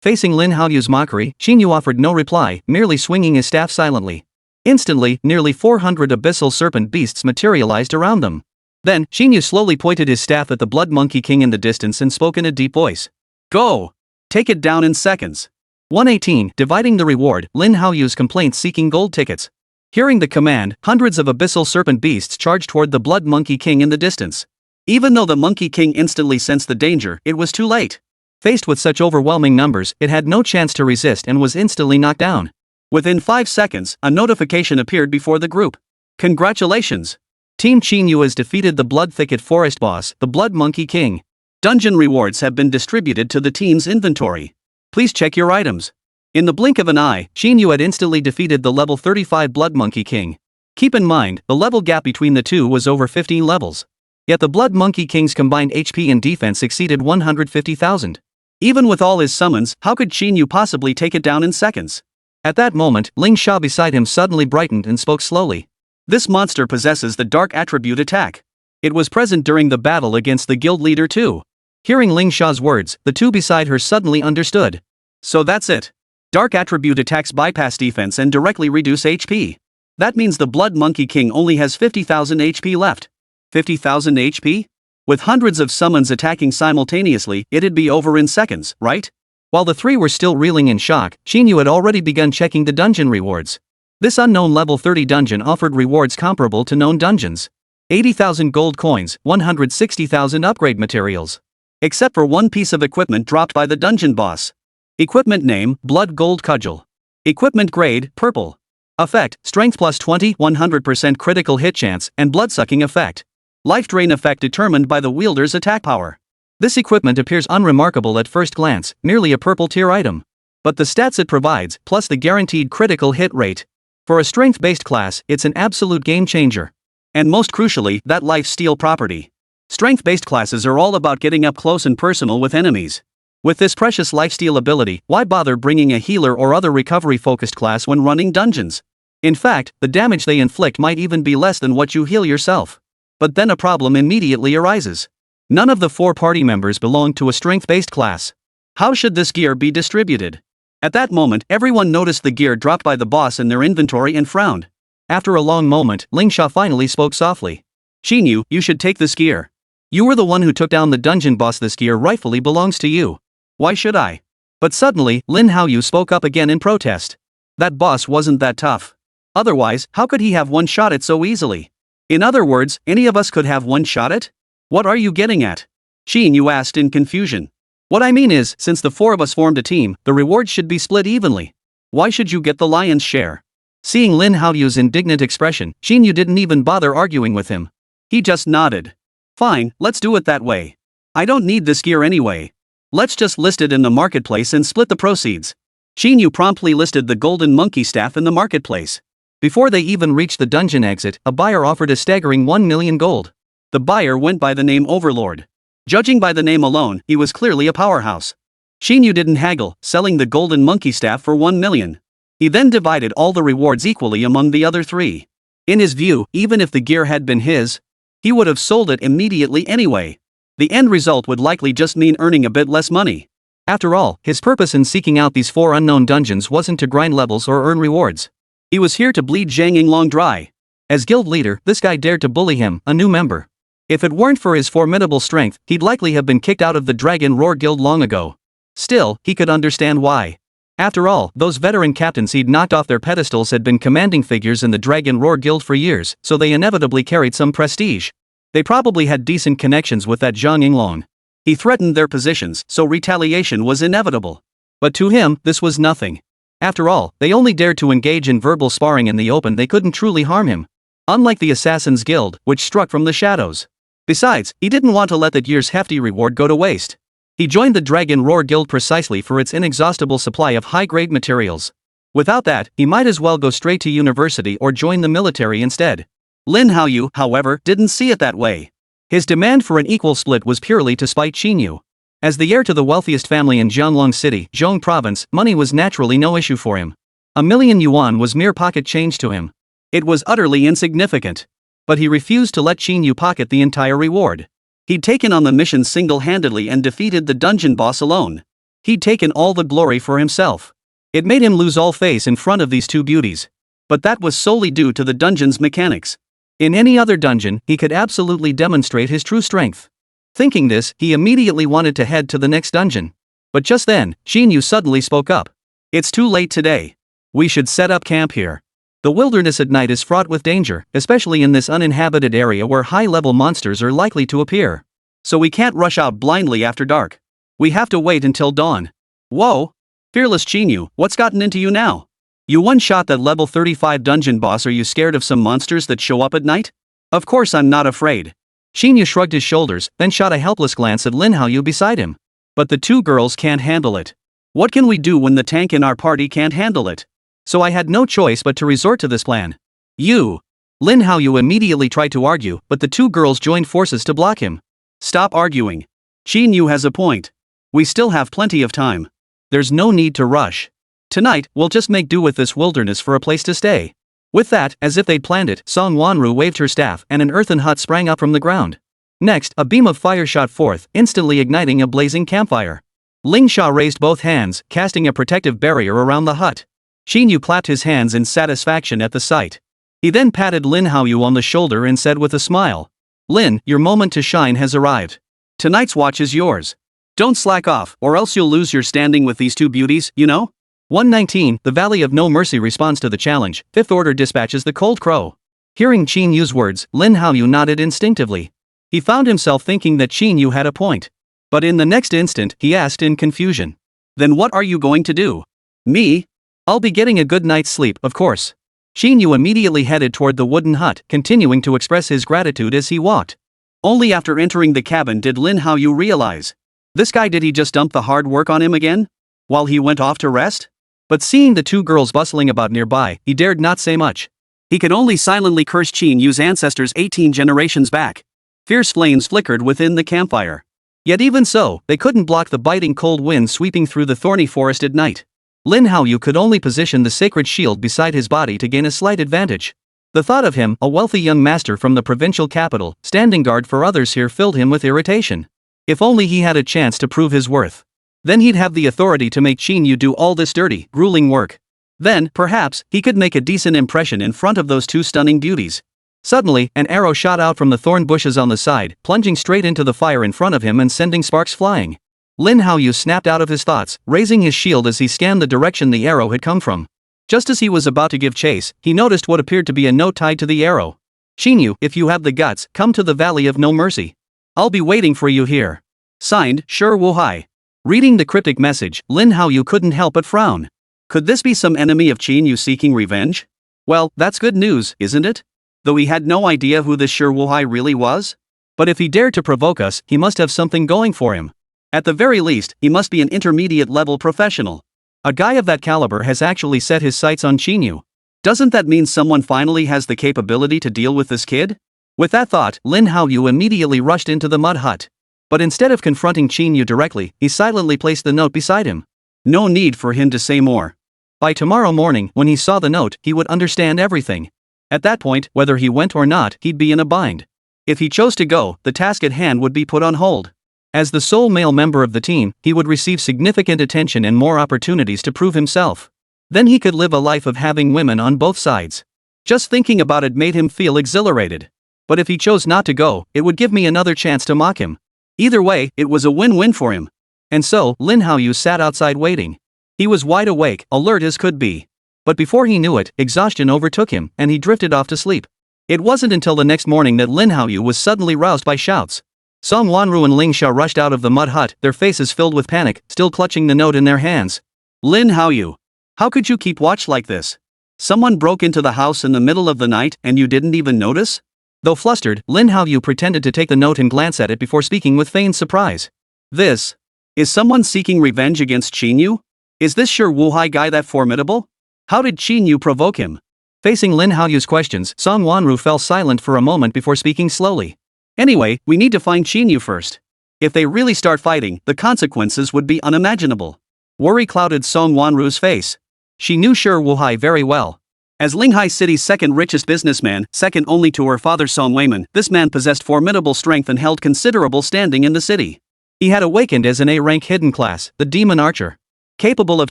Speaker 1: Facing Lin Haoyu's mockery, Qín Yú offered no reply, merely swinging his staff silently. Instantly, nearly 400 abyssal serpent beasts materialized around them. Then, Qín Yú slowly pointed his staff at the Blood Monkey King in the distance and spoke in a deep voice. Go! Take it down in seconds. 118. Dividing the reward, Lin Haoyu's complaints seeking gold tickets. Hearing the command, hundreds of abyssal serpent beasts charged toward the Blood Monkey King in the distance. Even though the Monkey King instantly sensed the danger, it was too late. Faced with such overwhelming numbers, it had no chance to resist and was instantly knocked down. Within 5 seconds, a notification appeared before the group. Congratulations! Team Qín Yú has defeated the Blood Thicket Forest boss, the Blood Monkey King. Dungeon rewards have been distributed to the team's inventory. Please check your items. In the blink of an eye, Qín Yú had instantly defeated the level 35 Blood Monkey King. Keep in mind, the level gap between the two was over 15 levels. Yet the Blood Monkey King's combined HP and defense exceeded 150,000. Even with all his summons, how could Qín Yú possibly take it down in seconds? At that moment, Ling Sha beside him suddenly brightened and spoke slowly. This monster possesses the Dark Attribute attack. It was present during the battle against the guild leader too. Hearing Ling Sha's words, the two beside her suddenly understood. So that's it. Dark Attribute attacks bypass defense and directly reduce HP. That means the Blood Monkey King only has 50,000 HP left. 50,000 HP? With hundreds of summons attacking simultaneously, it'd be over in seconds, right? While the three were still reeling in shock, Qín Yú had already begun checking the dungeon rewards. This unknown level 30 dungeon offered rewards comparable to known dungeons. 80,000 gold coins, 160,000 upgrade materials. Except for one piece of equipment dropped by the dungeon boss. Equipment name, Blood Gold Cudgel. Equipment grade, Purple. Effect, Strength plus 20, 100% critical hit chance, and bloodsucking effect. Life drain effect determined by the wielder's attack power. This equipment appears unremarkable at first glance, merely a purple tier item. But the stats it provides, plus the guaranteed critical hit rate. For a strength-based class, it's an absolute game changer. And most crucially, that life steal property. Strength-based classes are all about getting up close and personal with enemies. With this precious lifesteal ability, why bother bringing a healer or other recovery-focused class when running dungeons? In fact, the damage they inflict might even be less than what you heal yourself. But then a problem immediately arises. None of the 4 party members belong to a strength-based class. How should this gear be distributed? At that moment, everyone noticed the gear dropped by the boss in their inventory and frowned. After a long moment, Ling Sha finally spoke softly. Qín Yú, you should take this gear. You were the one who took down the dungeon boss. This gear rightfully belongs to you. Why should I? But suddenly, Lin Haoyu spoke up again in protest. That boss wasn't that tough. Otherwise, how could he have one-shot it so easily? In other words, any of us could have one-shot it? What are you getting at? Qín Yú asked in confusion. What I mean is, since the 4 of us formed a team, the rewards should be split evenly. Why should you get the lion's share? Seeing Lin Haoyu's indignant expression, Qín Yú didn't even bother arguing with him. He just nodded. Fine, let's do it that way. I don't need this gear anyway. Let's just list it in the marketplace and split the proceeds. Qín Yú promptly listed the golden monkey staff in the marketplace. Before they even reached the dungeon exit, a buyer offered a staggering 1 million gold. The buyer went by the name Overlord. Judging by the name alone, he was clearly a powerhouse. Qín Yú didn't haggle, selling the golden monkey staff for 1 million. He then divided all the rewards equally among the other 3. In his view, even if the gear had been his, he would have sold it immediately anyway. The end result would likely just mean earning a bit less money. After all, his purpose in seeking out these 4 unknown dungeons wasn't to grind levels or earn rewards. He was here to bleed Zhang Yinglong dry. As guild leader, this guy dared to bully him, a new member. If it weren't for his formidable strength, he'd likely have been kicked out of the Dragon Roar Guild long ago. Still, he could understand why.
Speaker 2: After all, those veteran captains he'd knocked off their pedestals had been commanding figures in the Dragon Roar Guild for years, so they inevitably carried some prestige. They probably had decent connections with that Zhang Yinglong. He threatened their positions, so retaliation was inevitable. But to him, this was nothing. After all, they only dared to engage in verbal sparring in the open. They couldn't truly harm him. Unlike the Assassin's Guild, which struck from the shadows. Besides, he didn't want to let that year's hefty reward go to waste. He joined the Dragon Roar Guild precisely for its inexhaustible supply of high-grade materials. Without that, he might as well go straight to university or join the military instead. Lin Haoyu, however, didn't see it that way. His demand for an equal split was purely to spite Qín Yǔ. As the heir to the wealthiest family in Jianglong City, Zhong Province, money was naturally no issue for him. 1,000,000 yuan was mere pocket change to him. It was utterly insignificant. But he refused to let Qín Yǔ pocket the entire reward. He'd taken on the mission single-handedly and defeated the dungeon boss alone. He'd taken all the glory for himself. It made him lose all face in front of these two beauties. But that was solely due to the dungeon's mechanics. In any other dungeon, he could absolutely demonstrate his true strength. Thinking this, he immediately wanted to head to the next dungeon. But just then, Qín Yǔ suddenly spoke up. "It's too late today. We should set up camp here. The wilderness at night is fraught with danger, especially in this uninhabited area where high-level monsters are likely to appear. So we can't rush out blindly after dark. We have to wait until dawn." "Whoa! Fearless Qín Yǔ, what's gotten into you now? You one-shot that level 35 dungeon boss. Are you scared of some monsters that show up at night?" "Of course I'm not afraid." Qín Yǔ shrugged his shoulders, then shot a helpless glance at Lin Haoyu beside him. "But the two girls can't handle it. What can we do when the tank in our party can't handle it? So I had no choice but to resort to this plan." "You!" Lin Haoyu immediately tried to argue, but the two girls joined forces to block him. "Stop arguing. Qín Yǔ has a point. We still have plenty of time. There's no need to rush. Tonight, we'll just make do with this wilderness for a place to stay." With that, as if they'd planned it, Song Wanru waved her staff and an earthen hut sprang up from the ground. Next, a beam of fire shot forth, instantly igniting a blazing campfire. Ling Sha raised both hands, casting a protective barrier around the hut. Qín Yǔ clapped his hands in satisfaction at the sight. He then patted Lin Haoyu on the shoulder and said with a smile, "Lin, your moment to shine has arrived. Tonight's watch is yours. Don't slack off, or else you'll lose your standing with these two beauties, you know?" 119. The Valley of No Mercy responds to the challenge. Fifth Order dispatches the Cold Crow. Hearing Qín Yu's words, Lin Haoyu nodded instinctively. He found himself thinking that Qín Yǔ had a point. But in the next instant, he asked in confusion, "Then what are you going to do?" "Me? I'll be getting a good night's sleep, of course." Qín Yǔ immediately headed toward the wooden hut, continuing to express his gratitude as he walked. Only after entering the cabin did Lin Haoyu realize. This guy, did he just dump the hard work on him again? While he went off to rest? But seeing the two girls bustling about nearby, he dared not say much. He could only silently curse Qín Yu's ancestors 18 generations back. Fierce flames flickered within the campfire. Yet even so, they couldn't block the biting cold wind sweeping through the thorny forest at night. Lin Haoyu could only position the sacred shield beside his body to gain a slight advantage. The thought of him, a wealthy young master from the provincial capital, standing guard for others here filled him with irritation. If only he had a chance to prove his worth. Then he'd have the authority to make Qín Yǔ do all this dirty, grueling work. Then, perhaps, he could make a decent impression in front of those two stunning beauties. Suddenly, an arrow shot out from the thorn bushes on the side, plunging straight into the fire in front of him and sending sparks flying. Lin Haoyu snapped out of his thoughts, raising his shield as he scanned the direction the arrow had come from. Just as he was about to give chase, he noticed what appeared to be a note tied to the arrow. "Qín Yǔ, if you have the guts, come to the Valley of No Mercy. I'll be waiting for you here. Signed, Shi Wuhai." Reading the cryptic message, Lin Haoyu couldn't help but frown. Could this be some enemy of Qín Yǔ seeking revenge? Well, that's good news, isn't it? Though he had no idea who this Shi Wuhai really was. But if he dared to provoke us, he must have something going for him. At the very least, he must be an intermediate-level professional. A guy of that caliber has actually set his sights on Qín Yǔ. Doesn't that mean someone finally has the capability to deal with this kid? With that thought, Lin Haoyu immediately rushed into the mud hut. But instead of confronting Qín Yǔ directly, he silently placed the note beside him. No need for him to say more. By tomorrow morning, when he saw the note, he would understand everything. At that point, whether he went or not, he'd be in a bind. If he chose to go, the task at hand would be put on hold. As the sole male member of the team, he would receive significant attention and more opportunities to prove himself. Then he could live a life of having women on both sides. Just thinking about it made him feel exhilarated. But if he chose not to go, it would give me another chance to mock him. Either way, it was a win-win for him. And so, Lin Haoyu sat outside waiting. He was wide awake, alert as could be. But before he knew it, exhaustion overtook him, and he drifted off to sleep. It wasn't until the next morning that Lin Haoyu was suddenly roused by shouts. Song Wanru and Ling Xia rushed out of the mud hut, their faces filled with panic, still clutching the note in their hands. Lin Haoyu, how could you keep watch like this? Someone broke into the house in the middle of the night and you didn't even notice? Though flustered, Lin Haoyu pretended to take the note and glance at it before speaking with feigned surprise. This? Is someone seeking revenge against Qín Yǔ? Is this sure Wuhai guy that formidable? How did Qín Yǔ provoke him? Facing Lin Haoyu's questions, Song Wanru fell silent for a moment before speaking slowly. Anyway, we need to find Qín Yǔ first. If they really start fighting, the consequences would be unimaginable. Worry clouded Song Wanru's face. She knew Sure Wuhai very well. As Linghai City's second richest businessman, second only to her father Song Weiman, this man possessed formidable strength and held considerable standing in the city. He had awakened as an A-rank hidden class, the Demon Archer, capable of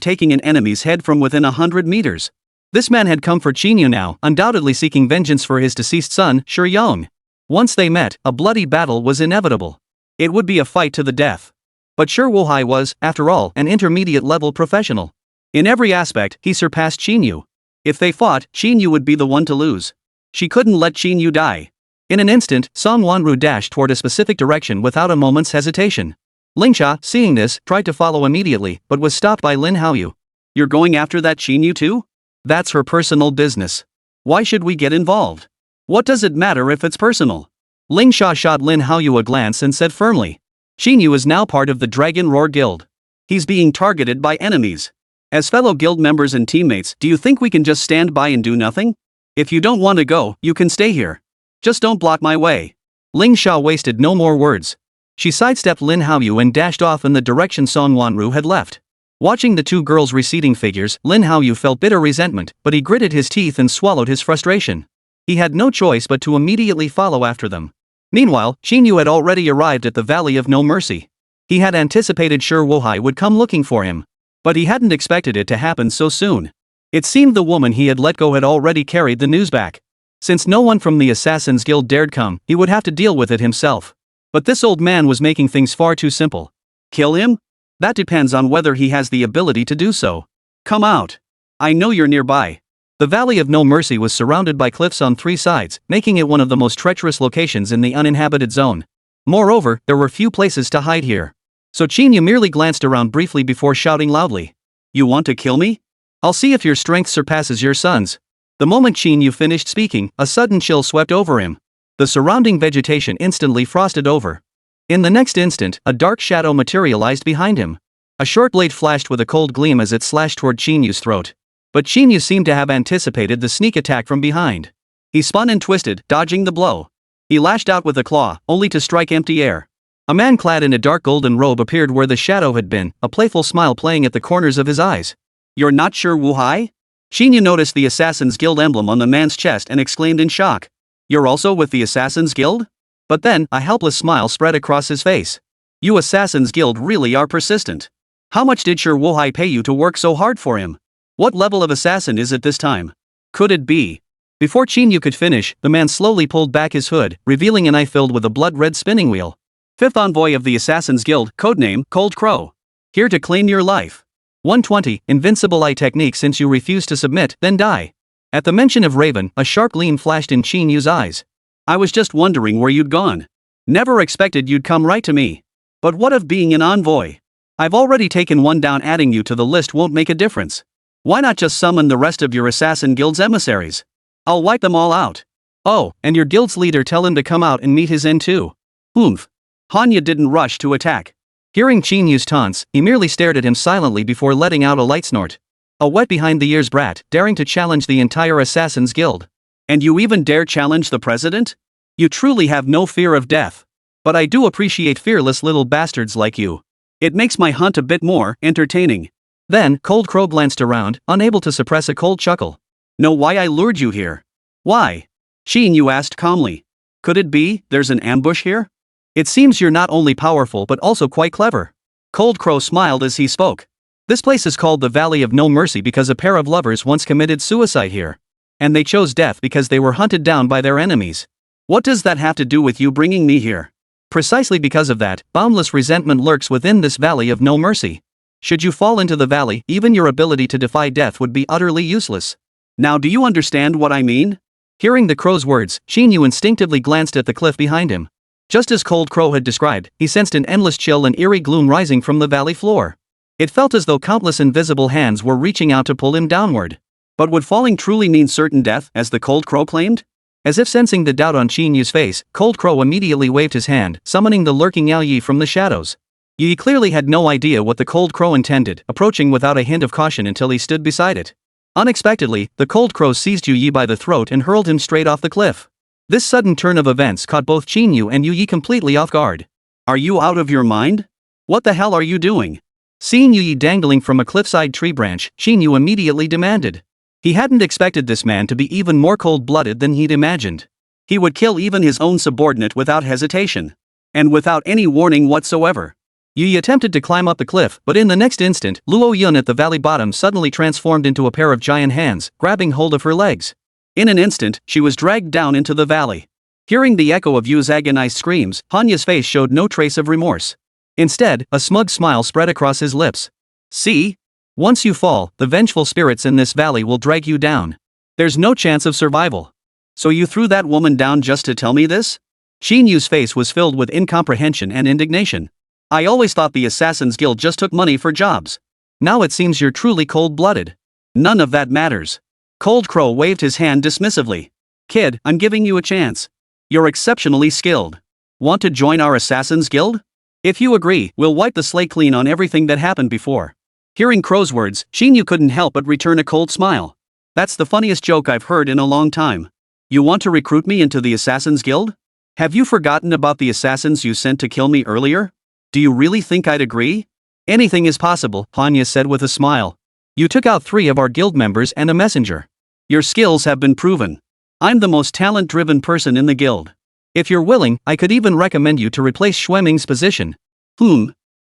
Speaker 2: taking an enemy's head from within 100 meters. This man had come for Qín Yǔ now, undoubtedly seeking vengeance for his deceased son, Shi Yong. Once they met, a bloody battle was inevitable. It would be a fight to the death. But Shi Wuhai was, after all, an intermediate-level professional. In every aspect, he surpassed Qín Yǔ. If they fought, Qín Yǔ would be the one to lose. She couldn't let Qín Yǔ die. In an instant, Song Wanru dashed toward a specific direction without a moment's hesitation. Ling Xia, seeing this, tried to follow immediately, but was stopped by Lin Haoyu. You're going after that Qín Yǔ too? That's her personal business. Why should we get involved? What does it matter if it's personal? Ling Xia shot Lin Haoyu a glance and said firmly. Qín Yǔ is now part of the Dragon Roar Guild. He's being targeted by enemies. As fellow guild members and teammates, do you think we can just stand by and do nothing? If you don't want to go, you can stay here. Just don't block my way. Ling Xia wasted no more words. She sidestepped Lin Haoyu and dashed off in the direction Song Wanru had left. Watching the two girls' receding figures, Lin Haoyu felt bitter resentment, but he gritted his teeth and swallowed his frustration. He had no choice but to immediately follow after them. Meanwhile, Qín Yǔ had already arrived at the Valley of No Mercy. He had anticipated Sure Wuhai would come looking for him. But he hadn't expected it to happen so soon. It seemed the woman he had let go had already carried the news back. Since no one from the Assassin's Guild dared come, he would have to deal with it himself. But this old man was making things far too simple. Kill him? That depends on whether he has the ability to do so. Come out. I know you're nearby. The Valley of No Mercy was surrounded by cliffs on three sides, making it one of the most treacherous locations in the uninhabited zone. Moreover, there were few places to hide here. So Qín Yǔ merely glanced around briefly before shouting loudly. You want to kill me? I'll see if your strength surpasses your son's. The moment Qín Yǔ finished speaking, a sudden chill swept over him. The surrounding vegetation instantly frosted over. In the next instant, a dark shadow materialized behind him. A short blade flashed with a cold gleam as it slashed toward Qín Yǔ's throat. But Qín Yǔ seemed to have anticipated the sneak attack from behind. He spun and twisted, dodging the blow. He lashed out with a claw, only to strike empty air. A man clad in a dark golden robe appeared where the shadow had been, a playful smile playing at the corners of his eyes. You're not Sure Wuhai? Qín Yǔ noticed the Assassin's Guild emblem on the man's chest and exclaimed in shock. You're also with the Assassin's Guild? But then, a helpless smile spread across his face. You Assassin's Guild really are persistent. How much did Sure Wuhai pay you to work so hard for him? What level of assassin is it this time? Could it be? Before Qín Yǔ could finish, the man slowly pulled back his hood, revealing an eye filled with a blood-red spinning wheel. Fifth envoy of the Assassin's Guild, codename Cold Crow. Here to claim your life. 120, invincible eye technique. Since you refuse to submit, then die. At the mention of Raven, a sharp gleam flashed in Qín Yǔ's eyes. I was just wondering where you'd gone. Never expected you'd come right to me. But what of being an envoy? I've already taken one down. Adding you to the list won't make a difference. Why not just summon the rest of your Assassin Guild's emissaries? I'll wipe them all out. Oh, and your guild's leader, tell him to come out and meet his end too. Oomph. Hanya didn't rush to attack. Hearing Qín Yǔ's taunts, he merely stared at him silently before letting out a light snort. A wet behind-the-ears brat, daring to challenge the entire Assassin's Guild. And you even dare challenge the president? You truly have no fear of death. But I do appreciate fearless little bastards like you. It makes my hunt a bit more entertaining. Then, Cold Crow glanced around, unable to suppress a cold chuckle. Know why I lured you here? Why? Qín Yǔ asked calmly. Could it be there's an ambush here? It seems you're not only powerful but also quite clever. Cold Crow smiled as he spoke. This place is called the Valley of No Mercy because a pair of lovers once committed suicide here. And they chose death because they were hunted down by their enemies. What does that have to do with you bringing me here? Precisely because of that, boundless resentment lurks within this Valley of No Mercy. Should you fall into the valley, even your ability to defy death would be utterly useless. Now do you understand what I mean? Hearing the crow's words, Qín Yǔ instinctively glanced at the cliff behind him. Just as Cold Crow had described, he sensed an endless chill and eerie gloom rising from the valley floor. It felt as though countless invisible hands were reaching out to pull him downward. But would falling truly mean certain death, as the Cold Crow claimed? As if sensing the doubt on Qín Yǔ's face, Cold Crow immediately waved his hand, summoning the lurking Yao Yi from the shadows. Yi clearly had no idea what the Cold Crow intended, approaching without a hint of caution until he stood beside it. Unexpectedly, the Cold Crow seized Yu Yi by the throat and hurled him straight off the cliff. This sudden turn of events caught both Qín Yǔ and Yu Yi completely off guard. Are you out of your mind? What the hell are you doing? Seeing Yu Yi dangling from a cliffside tree branch, Qín Yǔ immediately demanded. He hadn't expected this man to be even more cold-blooded than he'd imagined. He would kill even his own subordinate without hesitation. And without any warning whatsoever. Yu Yi attempted to climb up the cliff, but in the next instant, Luo Yun at the valley bottom suddenly transformed into a pair of giant hands, grabbing hold of her legs. In an instant, she was dragged down into the valley. Hearing the echo of Yu's agonized screams, Hanya's face showed no trace of remorse. Instead, a smug smile spread across his lips. See? Once you fall, the vengeful spirits in this valley will drag you down. There's no chance of survival. So you threw that woman down just to tell me this? Qín Yǔ's face was filled with incomprehension and indignation. I always thought the Assassin's Guild just took money for jobs. Now it seems you're truly cold-blooded. None of that matters. Cold Crow waved his hand dismissively. Kid, I'm giving you a chance. You're exceptionally skilled. Want to join our Assassin's Guild? If you agree, we'll wipe the slate clean on everything that happened before. Hearing Crow's words, Qín Yǔ couldn't help but return a cold smile. That's the funniest joke I've heard in a long time. You want to recruit me into the Assassin's Guild? Have you forgotten about the assassins you sent to kill me earlier? Do you really think I'd agree? Anything is possible, Hanya said with a smile. You took out 3 of our guild members and a messenger. Your skills have been proven. I'm the most talent-driven person in the guild. If you're willing, I could even recommend you to replace Xueming's position.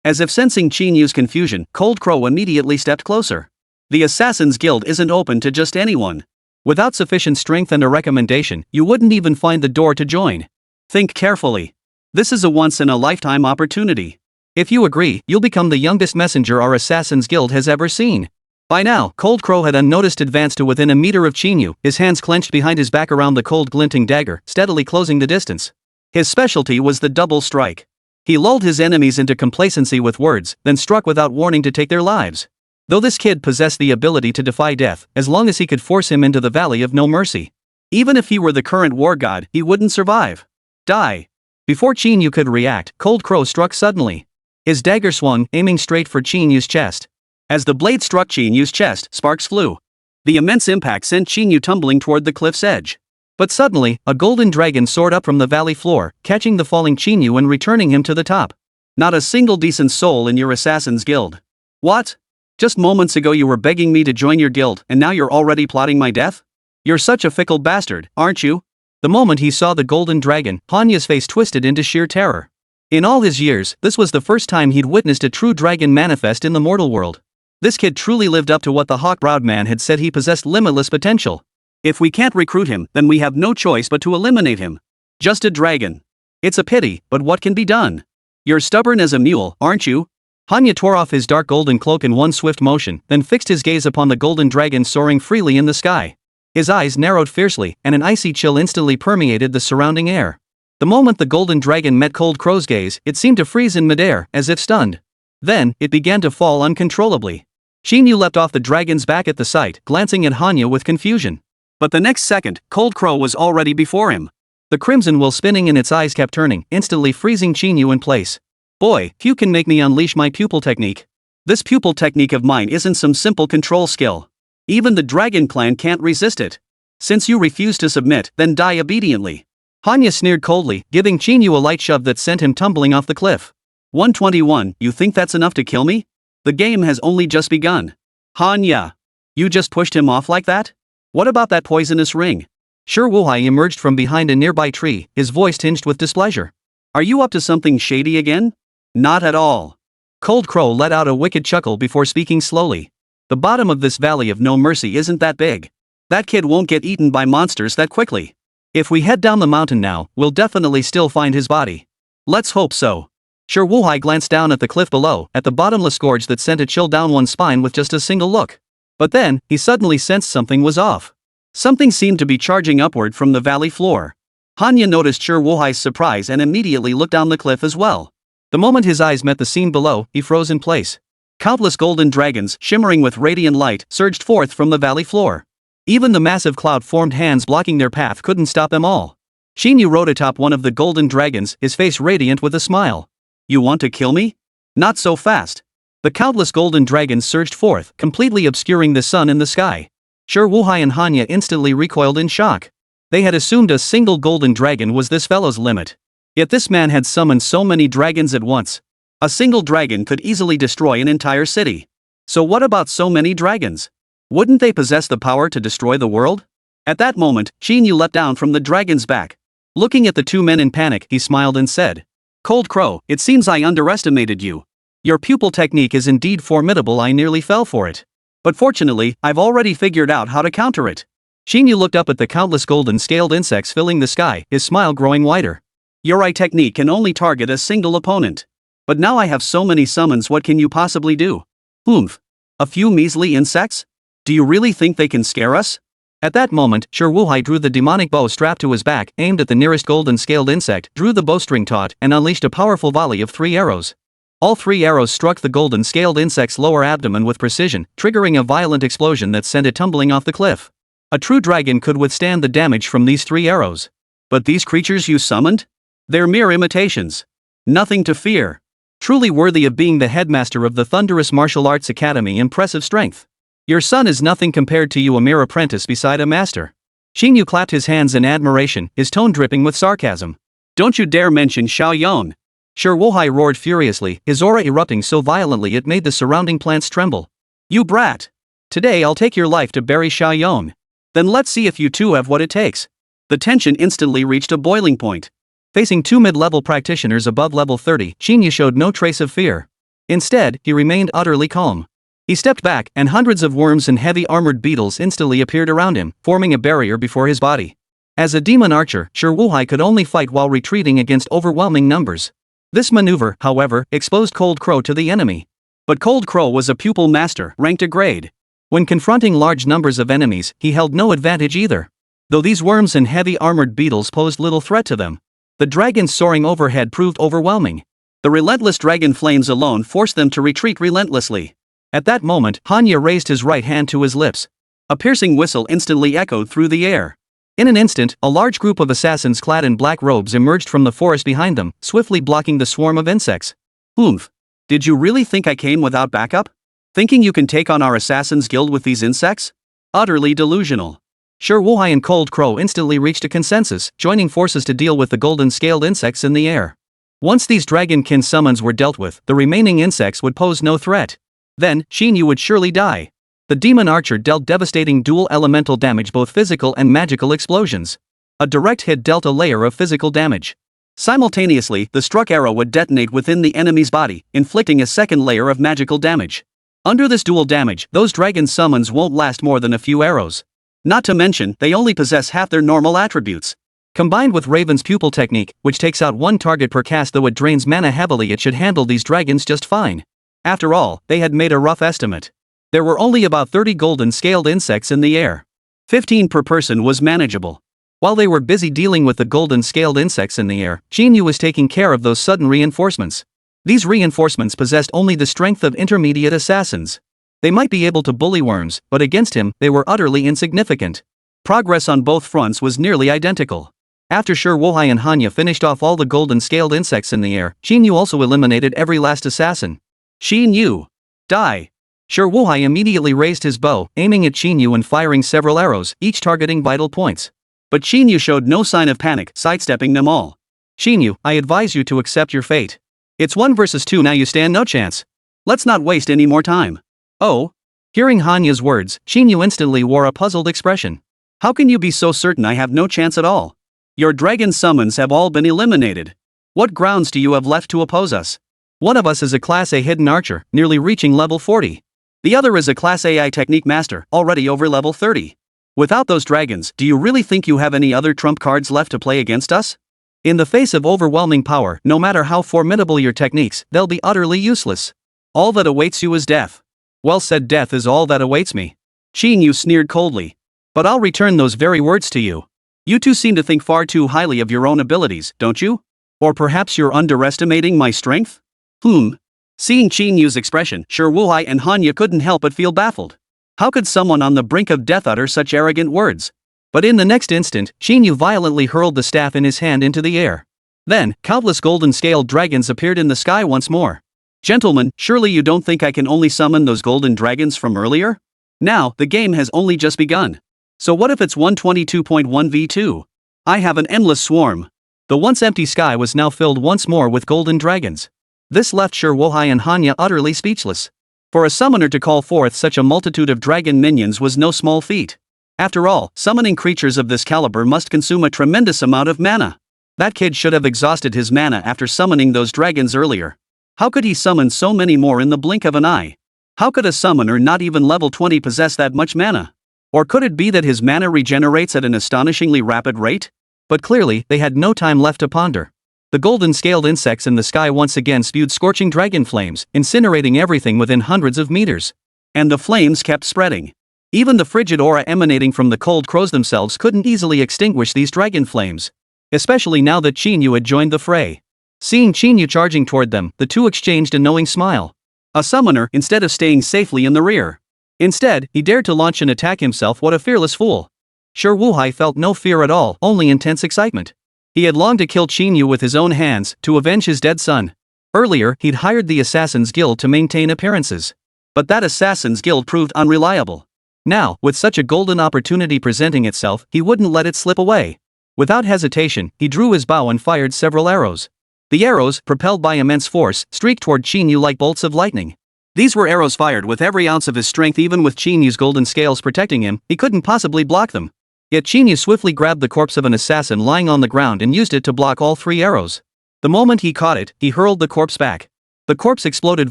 Speaker 2: As if sensing Qín Yǔ's confusion, Cold Crow immediately stepped closer. The Assassin's Guild isn't open to just anyone. Without sufficient strength and a recommendation, you wouldn't even find the door to join. Think carefully. This is a once-in-a-lifetime opportunity. If you agree, you'll become the youngest messenger our Assassin's Guild has ever seen. By now, Cold Crow had unnoticed advanced to within a meter of Qín Yǔ, his hands clenched behind his back around the cold glinting dagger, steadily closing the distance. His specialty was the double strike. He lulled his enemies into complacency with words, then struck without warning to take their lives. Though this kid possessed the ability to defy death, as long as he could force him into the valley of no mercy. Even if he were the current war god, he wouldn't survive. Die. Before Qín Yǔ could react, Cold Crow struck suddenly. His dagger swung, aiming straight for Qín Yǔ's chest. As the blade struck Qín Yǔ's chest, sparks flew. The immense impact sent Qín Yǔ tumbling toward the cliff's edge. But suddenly, a golden dragon soared up from the valley floor, catching the falling Qín Yǔ and returning him to the top. Not a single decent soul in your Assassin's Guild. What? Just moments ago you were begging me to join your guild, and now you're already plotting my death? You're such a fickle bastard, aren't you? The moment he saw the golden dragon, Hanya's face twisted into sheer terror. In all his years, this was the first time he'd witnessed a true dragon manifest in the mortal world. This kid truly lived up to what the hawk-browed man had said. He possessed limitless potential. If we can't recruit him, then we have no choice but to eliminate him. Just a dragon. It's a pity, but what can be done? You're stubborn as a mule, aren't you? Hanya tore off his dark golden cloak in one swift motion, then fixed his gaze upon the golden dragon soaring freely in the sky. His eyes narrowed fiercely, and an icy chill instantly permeated the surrounding air. The moment the golden dragon met Cold Crow's gaze, it seemed to freeze in midair, as if stunned. Then, it began to fall uncontrollably. Qín Yǔ leapt off the dragon's back at the sight, glancing at Hanya with confusion. But the next second, Cold Crow was already before him. The crimson wheel spinning in its eyes kept turning, instantly freezing Qín Yǔ in place. Boy, few can make me unleash my pupil technique. This pupil technique of mine isn't some simple control skill. Even the Dragon Clan can't resist it. Since you refuse to submit, then die obediently. Hanya sneered coldly, giving Qín Yǔ a light shove that sent him tumbling off the cliff. 121, you think that's enough to kill me? The game has only just begun. Hanya. You just pushed him off like that? What about that poisonous ring? Sure Wuhai emerged from behind a nearby tree, his voice tinged with displeasure. Are you up to something shady again? Not at all. Cold Crow let out a wicked chuckle before speaking slowly. The bottom of this valley of no mercy isn't that big. That kid won't get eaten by monsters that quickly. If we head down the mountain now, we'll definitely still find his body. Let's hope so. Sure Wuhai glanced down at the cliff below, at the bottomless gorge that sent a chill down one's spine with just a single look. But then, he suddenly sensed something was off. Something seemed to be charging upward from the valley floor. Hanya noticed Sure Wuhai's surprise and immediately looked down the cliff as well. The moment his eyes met the scene below, he froze in place. Countless golden dragons, shimmering with radiant light, surged forth from the valley floor. Even the massive cloud-formed hands blocking their path couldn't stop them all. Qín Yǔ rode atop one of the golden dragons, his face radiant with a smile. You want to kill me? Not so fast. The countless golden dragons surged forth, completely obscuring the sun in the sky. Sure Wuhai and Hanya instantly recoiled in shock. They had assumed a single golden dragon was this fellow's limit. Yet this man had summoned so many dragons at once. A single dragon could easily destroy an entire city. So what about so many dragons? Wouldn't they possess the power to destroy the world? At that moment, Qín Yǔ leapt down from the dragon's back. Looking at the two men in panic, he smiled and said, Cold Crow, it seems I underestimated you. Your pupil technique is indeed formidable, I nearly fell for it. But fortunately, I've already figured out how to counter it. Qín Yǔ looked up at the countless golden scaled insects filling the sky, his smile growing wider. Your eye technique can only target a single opponent. But now I have so many summons, what can you possibly do? Oomph. A few measly insects? Do you really think they can scare us? At that moment, Sure Wuhai drew the demonic bow strapped to his back, aimed at the nearest golden scaled insect, drew the bowstring taut, and unleashed a powerful volley of 3 arrows. All 3 arrows struck the golden scaled insect's lower abdomen with precision, triggering a violent explosion that sent it tumbling off the cliff. A true dragon could withstand the damage from these 3 arrows. But these creatures you summoned? They're mere imitations. Nothing to fear. Truly worthy of being the headmaster of the thunderous martial arts academy. Impressive strength. Your son is nothing compared to you, a mere apprentice beside a master. Qín Yǔ clapped his hands in admiration, his tone dripping with sarcasm. Don't you dare mention Xiaoyong. Sure Wuhai roared furiously, his aura erupting so violently it made the surrounding plants tremble. You brat! Today I'll take your life to bury Xiaoyong. Then let's see if you two have what it takes. The tension instantly reached a boiling point. Facing 2 mid-level practitioners above level 30, Qín Yǔ showed no trace of fear. Instead, he remained utterly calm. He stepped back, and hundreds of worms and heavy armored beetles instantly appeared around him, forming a barrier before his body. As a demon archer, Sure Wuhai could only fight while retreating against overwhelming numbers. This maneuver, however, exposed Cold Crow to the enemy. But Cold Crow was a pupil master, ranked a grade. When confronting large numbers of enemies, he held no advantage either. Though these worms and heavy armored beetles posed little threat to them, the dragons soaring overhead proved overwhelming. The relentless dragon flames alone forced them to retreat relentlessly. At that moment, Hanya raised his right hand to his lips. A piercing whistle instantly echoed through the air. In an instant, a large group of assassins clad in black robes emerged from the forest behind them, swiftly blocking the swarm of insects. Oomph! Did you really think I came without backup? Thinking you can take on our assassins guild with these insects? Utterly delusional. Sure Wuhai and Cold Crow instantly reached a consensus, joining forces to deal with the golden scaled insects in the air. Once these dragonkin summons were dealt with, the remaining insects would pose no threat. Then, Qín Yǔ would surely die. The demon archer dealt devastating dual elemental damage, both physical and magical explosions. A direct hit dealt a layer of physical damage. Simultaneously, the struck arrow would detonate within the enemy's body, inflicting a second layer of magical damage. Under this dual damage, those dragon summons won't last more than a few arrows. Not to mention, they only possess half their normal attributes. Combined with Raven's pupil technique, which takes out 1 target per cast though it drains mana heavily, it should handle these dragons just fine. After all, they had made a rough estimate. There were only about 30 golden scaled insects in the air. 15 per person was manageable. While they were busy dealing with the golden scaled insects in the air, Qín Yǔ was taking care of those sudden reinforcements. These reinforcements possessed only the strength of intermediate assassins. They might be able to bully worms, but against him, they were utterly insignificant. Progress on both fronts was nearly identical. After Sure Wuhai and Hanya finished off all the golden scaled insects in the air, Qín Yǔ also eliminated every last assassin. Qín Yǔ! Die! Sure Wuhai immediately raised his bow, aiming at Qín Yǔ and firing several arrows, each targeting vital points. But Qín Yǔ showed no sign of panic, sidestepping them all. Qín Yǔ, I advise you to accept your fate. It's 1 versus 2 now, you stand no chance. Let's not waste any more time. Oh? Hearing Hanya's words, Qín Yǔ instantly wore a puzzled expression. How can you be so certain I have no chance at all? Your dragon summons have all been eliminated. What grounds do you have left to oppose us? One of us is a Class A hidden archer, nearly reaching level 40. The other is a Class AI technique master, already over level 30. Without those dragons, do you really think you have any other trump cards left to play against us? In the face of overwhelming power, no matter how formidable your techniques, they'll be utterly useless. All that awaits you is death. Well said, death is all that awaits me. Qín Yǔ sneered coldly. But I'll return those very words to you. You two seem to think far too highly of your own abilities, don't you? Or perhaps you're underestimating my strength? Seeing Qín Yǔ's expression, Shi Wuhai and Hanya couldn't help but feel baffled. How could someone on the brink of death utter such arrogant words? But in the next instant, Qín Yǔ violently hurled the staff in his hand into the air. Then, countless golden-scaled dragons appeared in the sky once more. Gentlemen, surely you don't think I can only summon those golden dragons from earlier? Now, the game has only just begun. So what if it's 122.1v2? I have an endless swarm. The once empty sky was now filled once more with golden dragons. This left Shi Wuhai and Hanya utterly speechless. For a summoner to call forth such a multitude of dragon minions was no small feat. After all, summoning creatures of this caliber must consume a tremendous amount of mana. That kid should have exhausted his mana after summoning those dragons earlier. How could he summon so many more in the blink of an eye? How could a summoner not even level 20 possess that much mana? Or could it be that his mana regenerates at an astonishingly rapid rate? But clearly, they had no time left to ponder. The golden-scaled insects in the sky once again spewed scorching dragon flames, incinerating everything within hundreds of meters. And the flames kept spreading. Even the frigid aura emanating from the cold crows themselves couldn't easily extinguish these dragon flames. Especially now that Qín Yǔ had joined the fray. Seeing Qín Yǔ charging toward them, the two exchanged a knowing smile. A summoner, instead of staying safely in the rear. Instead, he dared to launch an attack himself. What a fearless fool. Shi Wuhai felt no fear at all, only intense excitement. He had longed to kill Qín Yǔ with his own hands, to avenge his dead son. Earlier, he'd hired the Assassin's Guild to maintain appearances. But that Assassin's Guild proved unreliable. Now, with such a golden opportunity presenting itself, he wouldn't let it slip away. Without hesitation, he drew his bow and fired several arrows. The arrows, propelled by immense force, streaked toward Qín Yǔ like bolts of lightning. These were arrows fired with every ounce of his strength. Even with Qín Yǔ's golden scales protecting him, he couldn't possibly block them. Yet Qín Yǔ swiftly grabbed the corpse of an assassin lying on the ground and used it to block all three arrows. The moment he caught it, he hurled the corpse back. The corpse exploded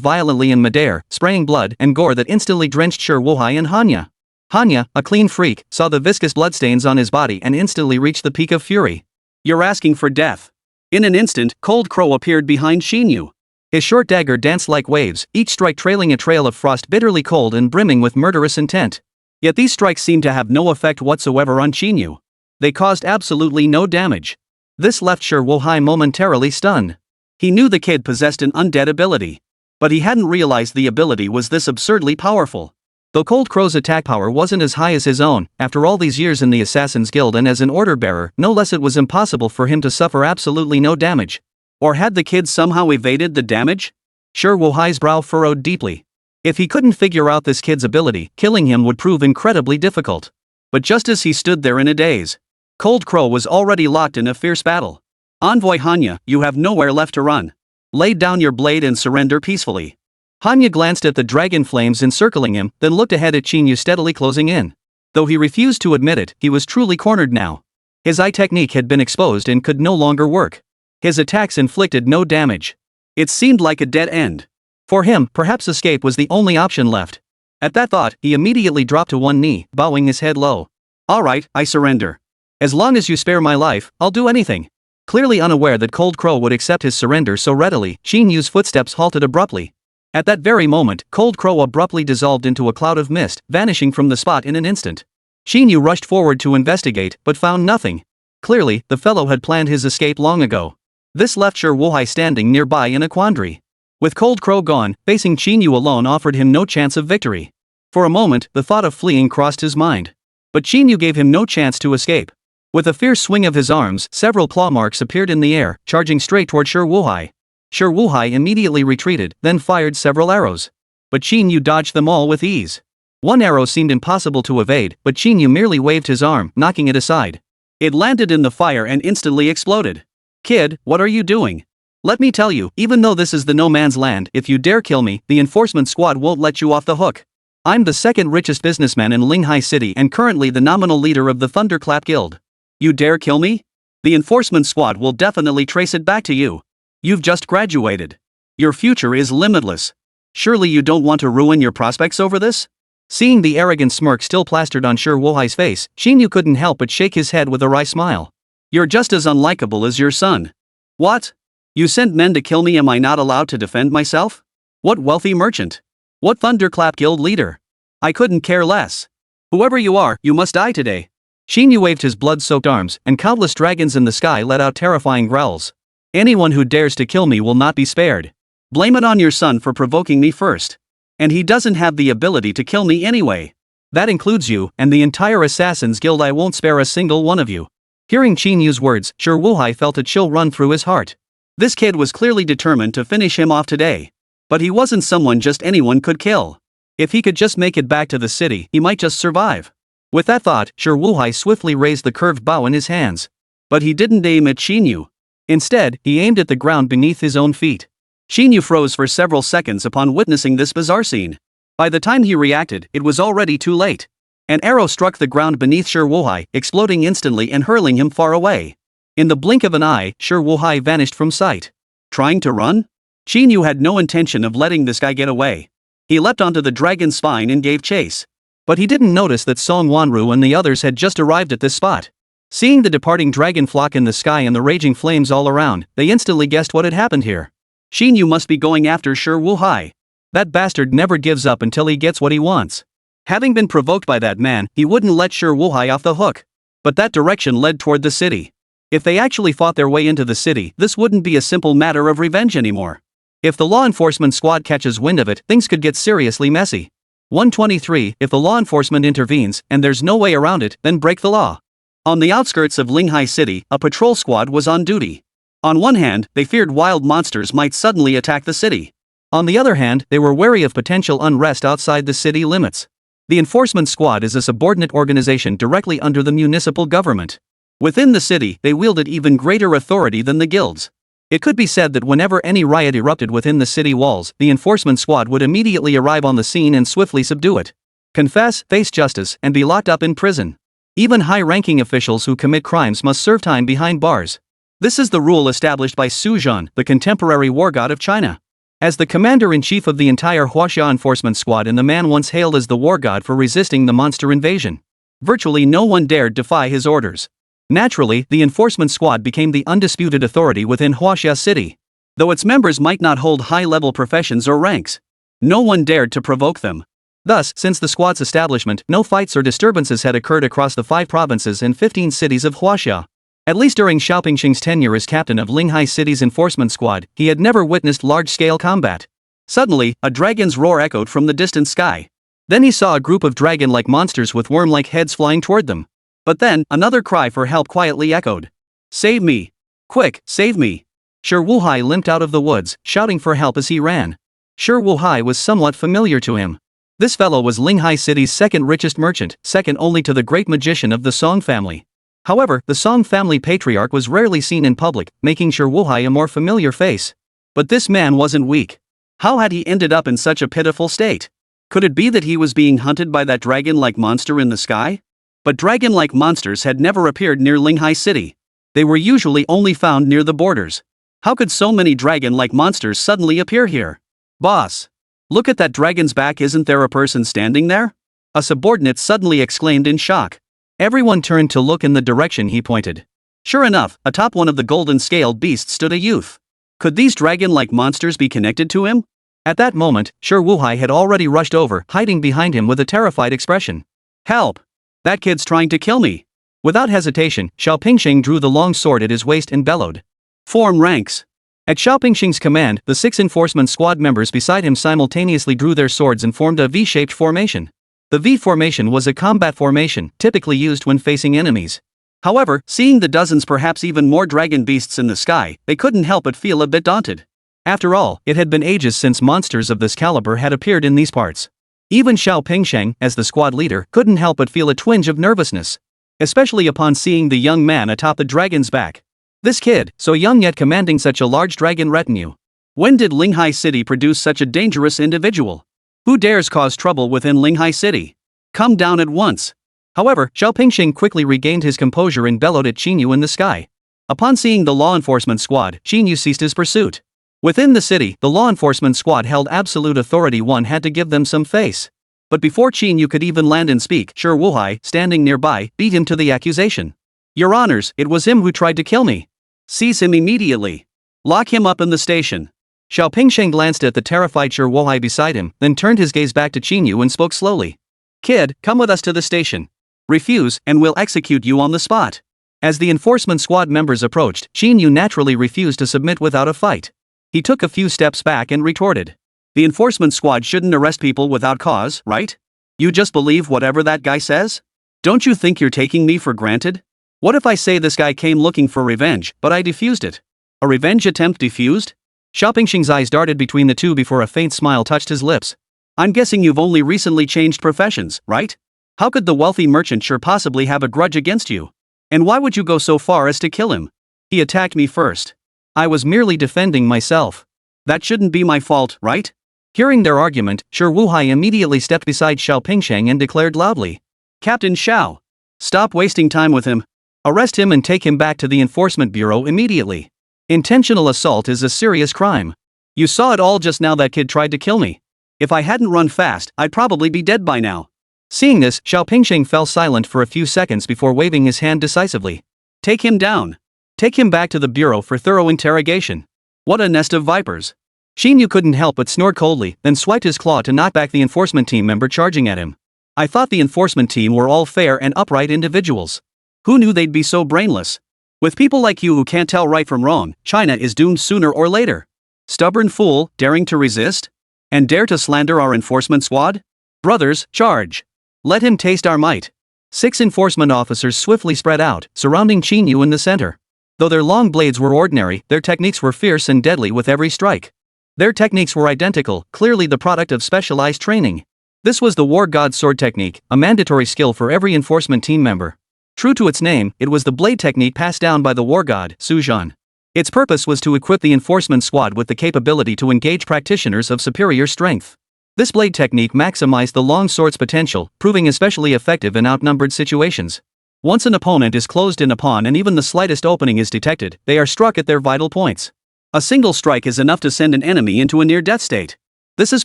Speaker 2: violently in midair, spraying blood and gore that instantly drenched Shi Wuhai and Hanya. Hanya, a clean freak, saw the viscous bloodstains on his body and instantly reached the peak of fury. You're asking for death. In an instant, Cold Crow appeared behind Qín Yǔ. His short dagger danced like waves, each strike trailing a trail of frost bitterly cold and brimming with murderous intent. Yet these strikes seemed to have no effect whatsoever on Qín Yǔ. They caused absolutely no damage. This left Shi Wuhai momentarily stunned. He knew the kid possessed an undead ability. But he hadn't realized the ability was this absurdly powerful. Though Cold Crow's attack power wasn't as high as his own, after all these years in the Assassin's Guild and as an order bearer, no less it was impossible for him to suffer absolutely no damage. Or had the kid somehow evaded the damage? Shi Wuhai's brow furrowed deeply. If he couldn't figure out this kid's ability, killing him would prove incredibly difficult. But just as he stood there in a daze, Cold Crow was already locked in a fierce battle. Envoy Hanya, you have nowhere left to run. Lay down your blade and surrender peacefully. Hanya glanced at the dragon flames encircling him, then looked ahead at Qín Yǔ steadily closing in. Though he refused to admit it, he was truly cornered now. His eye technique had been exposed and could no longer work. His attacks inflicted no damage. It seemed like a dead end. For him, perhaps escape was the only option left. At that thought, he immediately dropped to one knee, bowing his head low. Alright, I surrender. As long as you spare my life, I'll do anything. Clearly unaware that Cold Crow would accept his surrender so readily, Qín Yǔ's footsteps halted abruptly. At that very moment, Cold Crow abruptly dissolved into a cloud of mist, vanishing from the spot in an instant. Qín Yǔ rushed forward to investigate, but found nothing. Clearly, the fellow had planned his escape long ago. This left Shi Wuhai standing nearby in a quandary. With Cold Crow gone, facing Qín Yǔ alone offered him no chance of victory. For a moment, the thought of fleeing crossed his mind. But Qín Yǔ gave him no chance to escape. With a fierce swing of his arms, several claw marks appeared in the air, charging straight toward Shi Wuhai. Shi Wuhai immediately retreated, then fired several arrows. But Qín Yǔ dodged them all with ease. One arrow seemed impossible to evade, but Qín Yǔ merely waved his arm, knocking it aside. It landed in the fire and instantly exploded. Kid, what are you doing? Let me tell you, even though this is the no man's land, if you dare kill me, the enforcement squad won't let you off the hook. I'm the second richest businessman in Linghai City and currently the nominal leader of the Thunderclap Guild. You dare kill me? The enforcement squad will definitely trace it back to you. You've just graduated. Your future is limitless. Surely you don't want to ruin your prospects over this? Seeing the arrogant smirk still plastered on Shi Wuhai's face, Qín Yǔ couldn't help but shake his head with a wry smile. You're just as unlikable as your son. What? You send men to kill me? Am I not allowed to defend myself? What wealthy merchant? What thunderclap guild leader? I couldn't care less. Whoever you are, you must die today. Qín Yǔ waved his blood-soaked arms, and countless dragons in the sky let out terrifying growls. Anyone who dares to kill me will not be spared. Blame it on your son for provoking me first. And he doesn't have the ability to kill me anyway. That includes you, and the entire Assassin's Guild. I won't spare a single one of you. Hearing Qín Yǔ's words, Shi Wuhai felt a chill run through his heart. This kid was clearly determined to finish him off today. But he wasn't someone just anyone could kill. If he could just make it back to the city, he might just survive. With that thought, Shi Wuhai swiftly raised the curved bow in his hands. But he didn't aim at Qín Yǔ. Instead, he aimed at the ground beneath his own feet. Qín Yǔ froze for several seconds upon witnessing this bizarre scene. By the time he reacted, it was already too late. An arrow struck the ground beneath Shi Wuhai, exploding instantly and hurling him far away. In the blink of an eye, Shi Wuhai vanished from sight. Trying to run? Qín Yǔ had no intention of letting this guy get away. He leapt onto the dragon's spine and gave chase. But he didn't notice that Song Wanru and the others had just arrived at this spot. Seeing the departing dragon flock in the sky and the raging flames all around, they instantly guessed what had happened here. Qín Yǔ must be going after Shi Wuhai. That bastard never gives up until he gets what he wants. Having been provoked by that man, he wouldn't let Shi Wuhai off the hook. But that direction led toward the city. If they actually fought their way into the city, this wouldn't be a simple matter of revenge anymore. If the law enforcement squad catches wind of it, things could get seriously messy. 123. If the law enforcement intervenes, and there's no way around it, then break the law. On the outskirts of Linghai City, a patrol squad was on duty. On one hand, they feared wild monsters might suddenly attack the city. On the other hand, they were wary of potential unrest outside the city limits. The enforcement squad is a subordinate organization directly under the municipal government. Within the city, they wielded even greater authority than the guilds. It could be said that whenever any riot erupted within the city walls, the enforcement squad would immediately arrive on the scene and swiftly subdue it. Confess, face justice, and be locked up in prison. Even high-ranking officials who commit crimes must serve time behind bars. This is the rule established by Su Zhan, the contemporary war god of China. As the commander-in-chief of the entire Huaxia enforcement squad and the man once hailed as the war god for resisting the monster invasion. Virtually no one dared defy his orders. Naturally, the enforcement squad became the undisputed authority within Huaxia City. Though its members might not hold high-level professions or ranks, no one dared to provoke them. Thus, since the squad's establishment, no fights or disturbances had occurred across the 5 provinces and 15 cities of Huaxia. At least during Xiao Pingxing's tenure as captain of Linghai City's enforcement squad, he had never witnessed large-scale combat. Suddenly, a dragon's roar echoed from the distant sky. Then he saw a group of dragon-like monsters with worm-like heads flying toward them. But then, another cry for help quietly echoed. Save me! Quick, save me! Shi Wuhai limped out of the woods, shouting for help as he ran. Shi Wuhai was somewhat familiar to him. This fellow was Linghai City's second richest merchant, second only to the great magician of the Song family. However, the Song family patriarch was rarely seen in public, making Shi Wuhai a more familiar face. But this man wasn't weak. How had he ended up in such a pitiful state? Could it be that he was being hunted by that dragon-like monster in the sky? But dragon-like monsters had never appeared near Linghai City. They were usually only found near the borders. How could so many dragon-like monsters suddenly appear here? Boss! Look at that dragon's back, isn't there a person standing there? A subordinate suddenly exclaimed in shock. Everyone turned to look in the direction he pointed. Sure enough, atop one of the golden-scaled beasts stood a youth. Could these dragon-like monsters be connected to him? At that moment, Shi Wuhai had already rushed over, hiding behind him with a terrified expression. Help! That kid's trying to kill me! Without hesitation, Xiao Pingxing drew the long sword at his waist and bellowed. Form ranks! At Xiao Pingxing's command, the 6 enforcement squad members beside him simultaneously drew their swords and formed a V-shaped formation. The V formation was a combat formation, typically used when facing enemies. However, seeing the dozens, perhaps even more dragon beasts in the sky, they couldn't help but feel a bit daunted. After all, it had been ages since monsters of this caliber had appeared in these parts. Even Xiao Pingxing, as the squad leader, couldn't help but feel a twinge of nervousness. Especially upon seeing the young man atop the dragon's back. This kid, so young yet commanding such a large dragon retinue. When did Linghai City produce such a dangerous individual? Who dares cause trouble within Linghai City? Come down at once. However, Xiao Pingxing quickly regained his composure and bellowed at Qín Yǔ in the sky. Upon seeing the law enforcement squad, Qín Yǔ ceased his pursuit. Within the city, the law enforcement squad held absolute authority. One had to give them some face. But before Qín Yǔ could even land and speak, Shi Wuhai, standing nearby, beat him to the accusation. Your honors, it was him who tried to kill me. Seize him immediately. Lock him up in the station. Xiao Pingsheng glanced at the terrified Shi Wuhai beside him, then turned his gaze back to Qín Yǔ and spoke slowly. Kid, come with us to the station. Refuse, and we'll execute you on the spot. As the enforcement squad members approached, Qín Yǔ naturally refused to submit without a fight. He took a few steps back and retorted. The enforcement squad shouldn't arrest people without cause, right? You just believe whatever that guy says? Don't you think you're taking me for granted? What if I say this guy came looking for revenge, but I defused it? A revenge attempt defused? Xiao Pingsheng's eyes darted between the two before a faint smile touched his lips. I'm guessing you've only recently changed professions, right? How could the wealthy merchant sure possibly have a grudge against you? And why would you go so far as to kill him? He attacked me first. I was merely defending myself. That shouldn't be my fault, right? Hearing their argument, Shi Wuhai immediately stepped beside Xiao Pingsheng and declared loudly. Captain Xiao. Stop wasting time with him. Arrest him and take him back to the enforcement bureau immediately. Intentional assault is a serious crime. You saw it all just now. That kid tried to kill me. If I hadn't run fast, I'd probably be dead by now. Seeing this, Xiao Pingsheng fell silent for a few seconds before waving his hand decisively. Take him down. Take him back to the bureau for thorough interrogation. What a nest of vipers. Qín Yǔ couldn't help but snort coldly, then swiped his claw to knock back the enforcement team member charging at him. I thought the enforcement team were all fair and upright individuals. Who knew they'd be so brainless? With people like you who can't tell right from wrong, China is doomed sooner or later. Stubborn fool, daring to resist? And dare to slander our enforcement squad? Brothers, charge. Let him taste our might. 6 enforcement officers swiftly spread out, surrounding Qín Yǔ in the center. Though their long blades were ordinary, their techniques were fierce and deadly with every strike. Their techniques were identical, clearly the product of specialized training. This was the War God Sword technique, a mandatory skill for every enforcement team member. True to its name, it was the blade technique passed down by the war god, Su Zhan. Its purpose was to equip the enforcement squad with the capability to engage practitioners of superior strength. This blade technique maximized the long sword's potential, proving especially effective in outnumbered situations. Once an opponent is closed in upon and even the slightest opening is detected, they are struck at their vital points. A single strike is enough to send an enemy into a near-death state. This is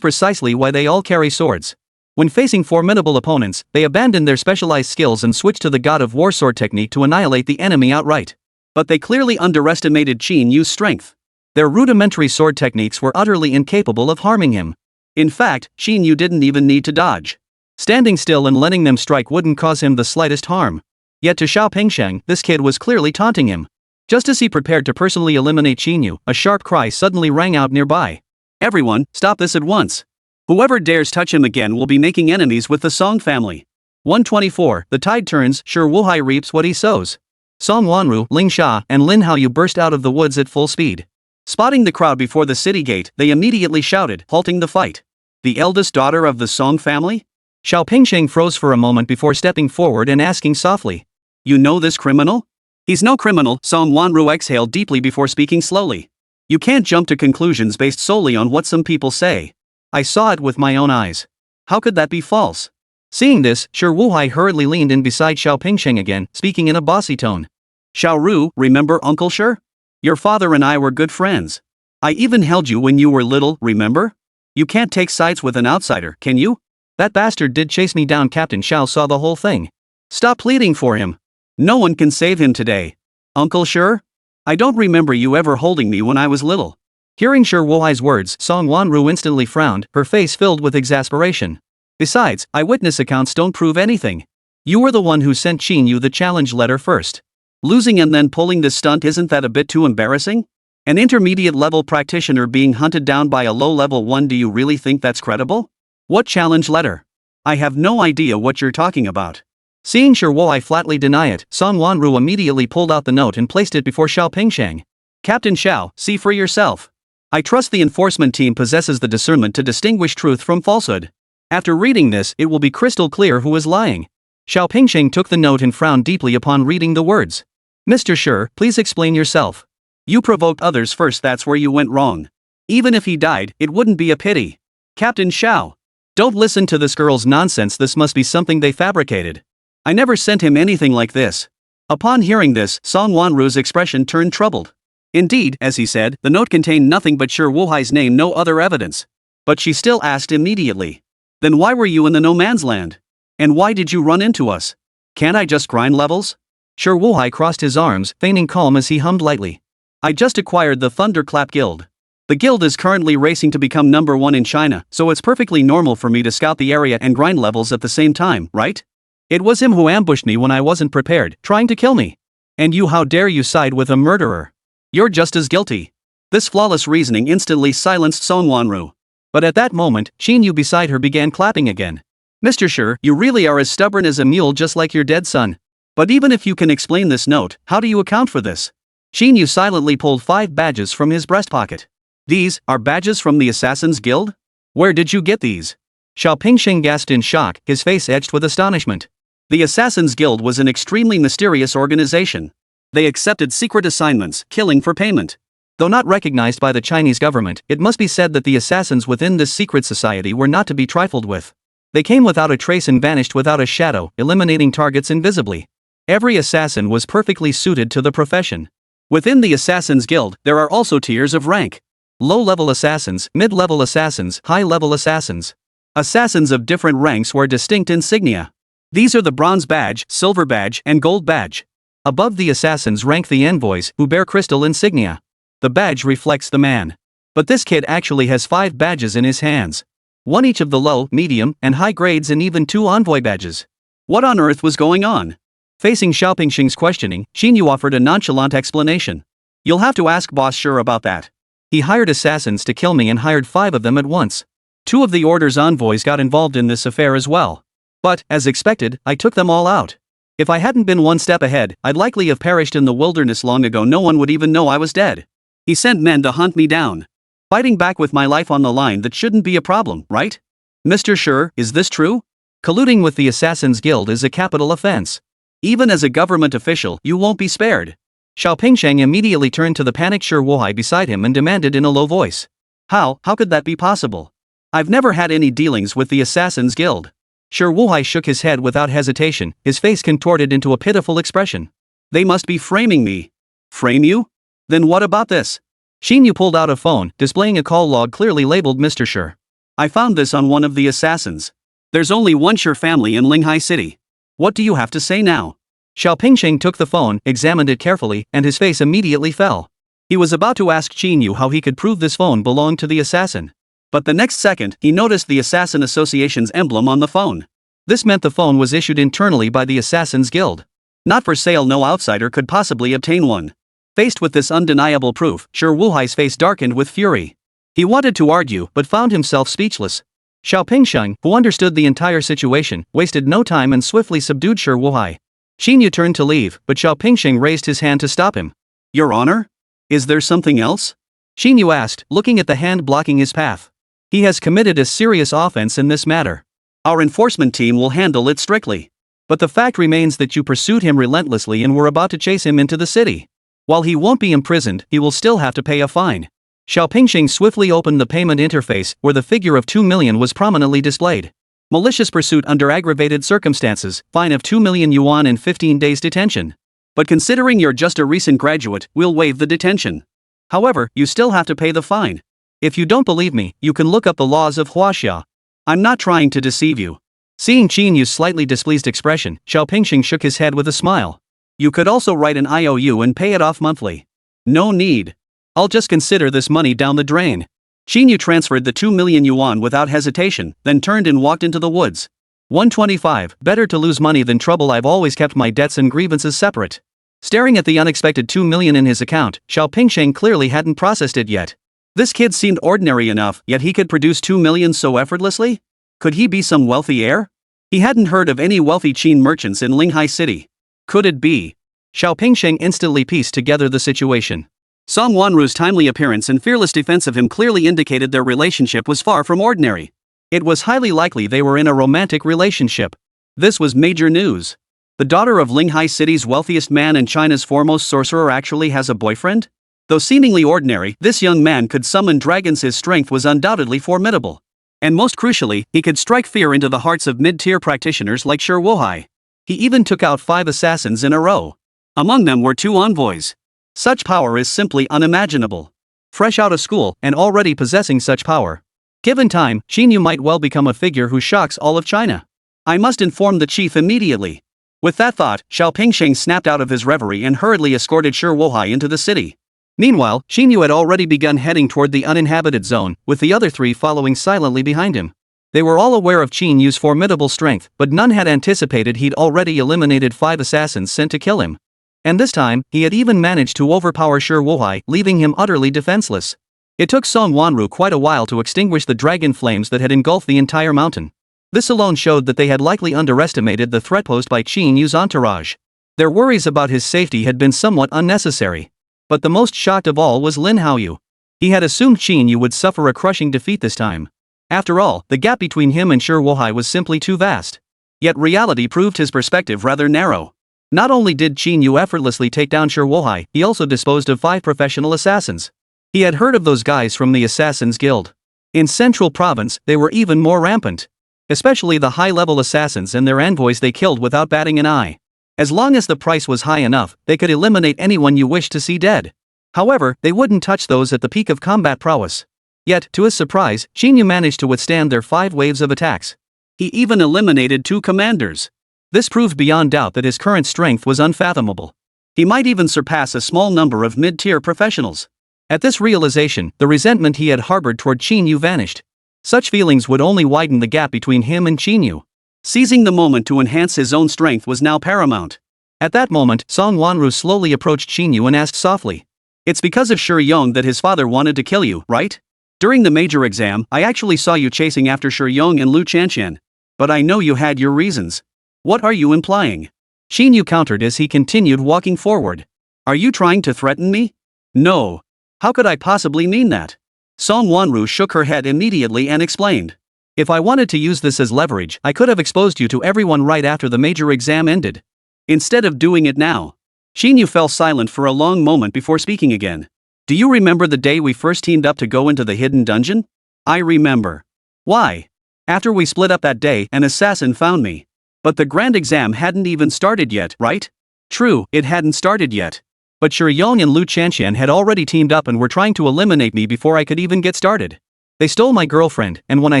Speaker 2: precisely why they all carry swords. When facing formidable opponents, they abandon their specialized skills and switch to the God of War sword technique to annihilate the enemy outright. But they clearly underestimated Qín Yú's strength. Their rudimentary sword techniques were utterly incapable of harming him. In fact, Qín Yǔ didn't even need to dodge. Standing still and letting them strike wouldn't cause him the slightest harm. Yet to Xiao Pingsheng, this kid was clearly taunting him. Just as he prepared to personally eliminate Qín Yǔ, a sharp cry suddenly rang out nearby. Everyone, stop this at once. Whoever dares touch him again will be making enemies with the Song family. 124. The tide turns, Shi Wuhai reaps what he sows. Song Wanru, Ling Sha, and Lin Haoyu burst out of the woods at full speed. Spotting the crowd before the city gate, they immediately shouted, halting the fight. The eldest daughter of the Song family? Xiao Pingsheng froze for a moment before stepping forward and asking softly. You know this criminal? He's no criminal, Song Wanru exhaled deeply before speaking slowly. You can't jump to conclusions based solely on what some people say. I saw it with my own eyes. How could that be false? Seeing this, Shi Wuhai hurriedly leaned in beside Xiao Pingsheng again, speaking in a bossy tone. Xiao Ru, remember Uncle Shi? Your father and I were good friends. I even held you when you were little, remember? You can't take sides with an outsider, can you? That bastard did chase me down. Captain Xiao saw the whole thing. Stop pleading for him. No one can save him today. Uncle Shi? I don't remember you ever holding me when I was little. Hearing Shi Wuhai's words, Song Wanru instantly frowned, her face filled with exasperation. Besides, eyewitness accounts don't prove anything. You were the one who sent Qín Yǔ the challenge letter first. Losing and then pulling this stunt, isn't that a bit too embarrassing? An intermediate level practitioner being hunted down by a low level one, do you really think that's credible? What challenge letter? I have no idea what you're talking about. Seeing Shi Wuhai flatly deny it, Song Wanru immediately pulled out the note and placed it before Xiao Pingsheng. Captain Xiao, see for yourself. I trust the enforcement team possesses the discernment to distinguish truth from falsehood. After reading this, it will be crystal clear who is lying. Xiao Pingsheng took the note and frowned deeply upon reading the words. Mr. Shi, please explain yourself. You provoked others first, that's where you went wrong. Even if he died, it wouldn't be a pity. Captain Xiao. Don't listen to this girl's nonsense, this must be something they fabricated. I never sent him anything like this. Upon hearing this, Song Wanru's expression turned troubled. Indeed, as he said, the note contained nothing but Shi Wuhai's name, no other evidence. But she still asked immediately. Then why were you in the no man's land? And why did you run into us? Can't I just grind levels? Shi Wuhai crossed his arms, feigning calm as he hummed lightly. I just acquired the Thunderclap Guild. The guild is currently racing to become #1 in China, so it's perfectly normal for me to scout the area and grind levels at the same time, right? It was him who ambushed me when I wasn't prepared, trying to kill me. And you, how dare you side with a murderer? You're just as guilty. This flawless reasoning instantly silenced Song Wanru. But at that moment, Qín Yǔ beside her began clapping again. Mr. Shi, you really are as stubborn as a mule, just like your dead son. But even if you can explain this note, how do you account for this? Qín Yǔ silently pulled 5 badges from his breast pocket. These are badges from the Assassin's Guild? Where did you get these? Xiao Pingxing gasped in shock, his face edged with astonishment. The Assassin's Guild was an extremely mysterious organization. They accepted secret assignments, killing for payment. Though not recognized by the Chinese government, it must be said that the assassins within this secret society were not to be trifled with. They came without a trace and vanished without a shadow, eliminating targets invisibly. Every assassin was perfectly suited to the profession. Within the Assassin's Guild, there are also tiers of rank. Low-level assassins, mid-level assassins, high-level assassins. Assassins of different ranks wear distinct insignia. These are the bronze badge, silver badge, and gold badge. Above the assassins rank the envoys, who bear crystal insignia. The badge reflects the man. But this kid actually has 5 badges in his hands. 1 each of the low, medium, and high grades, and even 2 envoy badges. What on earth was going on? Facing Xiao Pingxing's questioning, Qín Yǔ offered a nonchalant explanation. You'll have to ask Boss Shi about that. He hired assassins to kill me and hired 5 of them at once. 2 of the Order's envoys got involved in this affair as well. But, as expected, I took them all out. If I hadn't been 1 step ahead, I'd likely have perished in the wilderness long ago. No one would even know I was dead. He sent men to hunt me down. Fighting back with my life on the line, that shouldn't be a problem, right? Mr. Shi, is this true? Colluding with the Assassin's Guild is a capital offense. Even as a government official, you won't be spared. Xiao Pingxing immediately turned to the panicked Shi Wuhai beside him and demanded in a low voice. How could that be possible? I've never had any dealings with the Assassin's Guild. Shi Wuhai shook his head without hesitation, his face contorted into a pitiful expression. They must be framing me. Frame you? Then what about this? Qín Yǔ pulled out a phone, displaying a call log clearly labeled Mr. Shi. I found this on one of the assassins. There's only one Shi family in Linghai City. What do you have to say now? Xiao Pingxing took the phone, examined it carefully, and his face immediately fell. He was about to ask Qín Yǔ how he could prove this phone belonged to the assassin. But the next second, he noticed the Assassin Association's emblem on the phone. This meant the phone was issued internally by the Assassin's Guild. Not for sale, no outsider could possibly obtain one. Faced with this undeniable proof, Shi Wuhai's face darkened with fury. He wanted to argue, but found himself speechless. Xiao Pingxing, who understood the entire situation, wasted no time and swiftly subdued Shi Wuhai. Qín Yǔ turned to leave, but Xiao Pingxing raised his hand to stop him. Your Honor? Is there something else? Qín Yǔ asked, looking at the hand blocking his path. He has committed a serious offense in this matter. Our enforcement team will handle it strictly. But the fact remains that you pursued him relentlessly and were about to chase him into the city. While he won't be imprisoned, he will still have to pay a fine. Xiao Pingxing swiftly opened the payment interface, where the figure of 2 million was prominently displayed. Malicious pursuit under aggravated circumstances, fine of 2 million yuan and 15 days detention. But considering you're just a recent graduate, we'll waive the detention. However, you still have to pay the fine. If you don't believe me, you can look up the laws of Huaxia. I'm not trying to deceive you. Seeing Qín Yǔ's slightly displeased expression, Xiao Pingxing shook his head with a smile. You could also write an IOU and pay it off monthly. No need. I'll just consider this money down the drain. Qín Yǔ transferred the 2 million yuan without hesitation, then turned and walked into the woods. 125, better to lose money than trouble. I've always kept my debts and grievances separate. Staring at the unexpected 2 million in his account, Xiao Pingxing clearly hadn't processed it yet. This kid seemed ordinary enough, yet he could produce 2 million so effortlessly? Could he be some wealthy heir? He hadn't heard of any wealthy Qin merchants in Linghai City. Could it be? Xiao Pingxing instantly pieced together the situation. Song Wanru's timely appearance and fearless defense of him clearly indicated their relationship was far from ordinary. It was highly likely they were in a romantic relationship. This was major news. The daughter of Linghai City's wealthiest man and China's foremost sorcerer actually has a boyfriend? Though seemingly ordinary, this young man could summon dragons. His strength was undoubtedly formidable. And most crucially, he could strike fear into the hearts of mid-tier practitioners like Shi Wuhai. He even took out 5 assassins in a row. Among them were 2 envoys. Such power is simply unimaginable. Fresh out of school, and already possessing such power. Given time, Qín Yǔ might well become a figure who shocks all of China. I must inform the chief immediately. With that thought, Xiao Pingsheng snapped out of his reverie and hurriedly escorted Shi Wohai into the city. Meanwhile, Qín Yǔ had already begun heading toward the uninhabited zone, with the other three following silently behind him. They were all aware of Qín Yú's formidable strength, but none had anticipated he'd already eliminated 5 assassins sent to kill him. And this time, he had even managed to overpower Shi Wohai, leaving him utterly defenseless. It took Song Wanru quite a while to extinguish the dragon flames that had engulfed the entire mountain. This alone showed that they had likely underestimated the threat posed by Qín Yú's entourage. Their worries about his safety had been somewhat unnecessary. But the most shocked of all was Lin Haoyu. He had assumed Qín Yú would suffer a crushing defeat this time. After all, the gap between him and Shi Wohai was simply too vast. Yet reality proved his perspective rather narrow. Not only did Qín Yú effortlessly take down Shi Wohai, he also disposed of 5 professional assassins. He had heard of those guys from the Assassin's Guild. In Central Province, they were even more rampant. Especially the high-level assassins and their envoys they killed without batting an eye. As long as the price was high enough, they could eliminate anyone you wished to see dead. However, they wouldn't touch those at the peak of combat prowess. Yet, to his surprise, Qín Yú managed to withstand their 5 waves of attacks. He even eliminated 2 commanders. This proved beyond doubt that his current strength was unfathomable. He might even surpass a small number of mid-tier professionals. At this realization, the resentment he had harbored toward Qín Yú vanished. Such feelings would only widen the gap between him and Qín Yú. Seizing the moment to enhance his own strength was now paramount. At that moment, Song Wanru slowly approached Qín Yú and asked softly, "It's because of Shi Yong that his father wanted to kill you, right? During the major exam, I actually saw you chasing after Shi Yong and Lu Chanqian. But I know you had your reasons. What are you implying?" Qín Yú countered as he continued walking forward. "Are you trying to threaten me?" "No. How could I possibly mean that?" Song Wanru shook her head immediately and explained. "If I wanted to use this as leverage, I could have exposed you to everyone right after the major exam ended. Instead of doing it now." Qín Yú fell silent for a long moment before speaking again. "Do you remember the day we first teamed up to go into the hidden dungeon?" "I remember." "Why?" "After we split up that day, an assassin found me. But the grand exam hadn't even started yet, right?" "True, it hadn't started yet. But Shi Yong and Lu Chanqian had already teamed up and were trying to eliminate me before I could even get started. They stole my girlfriend, and when I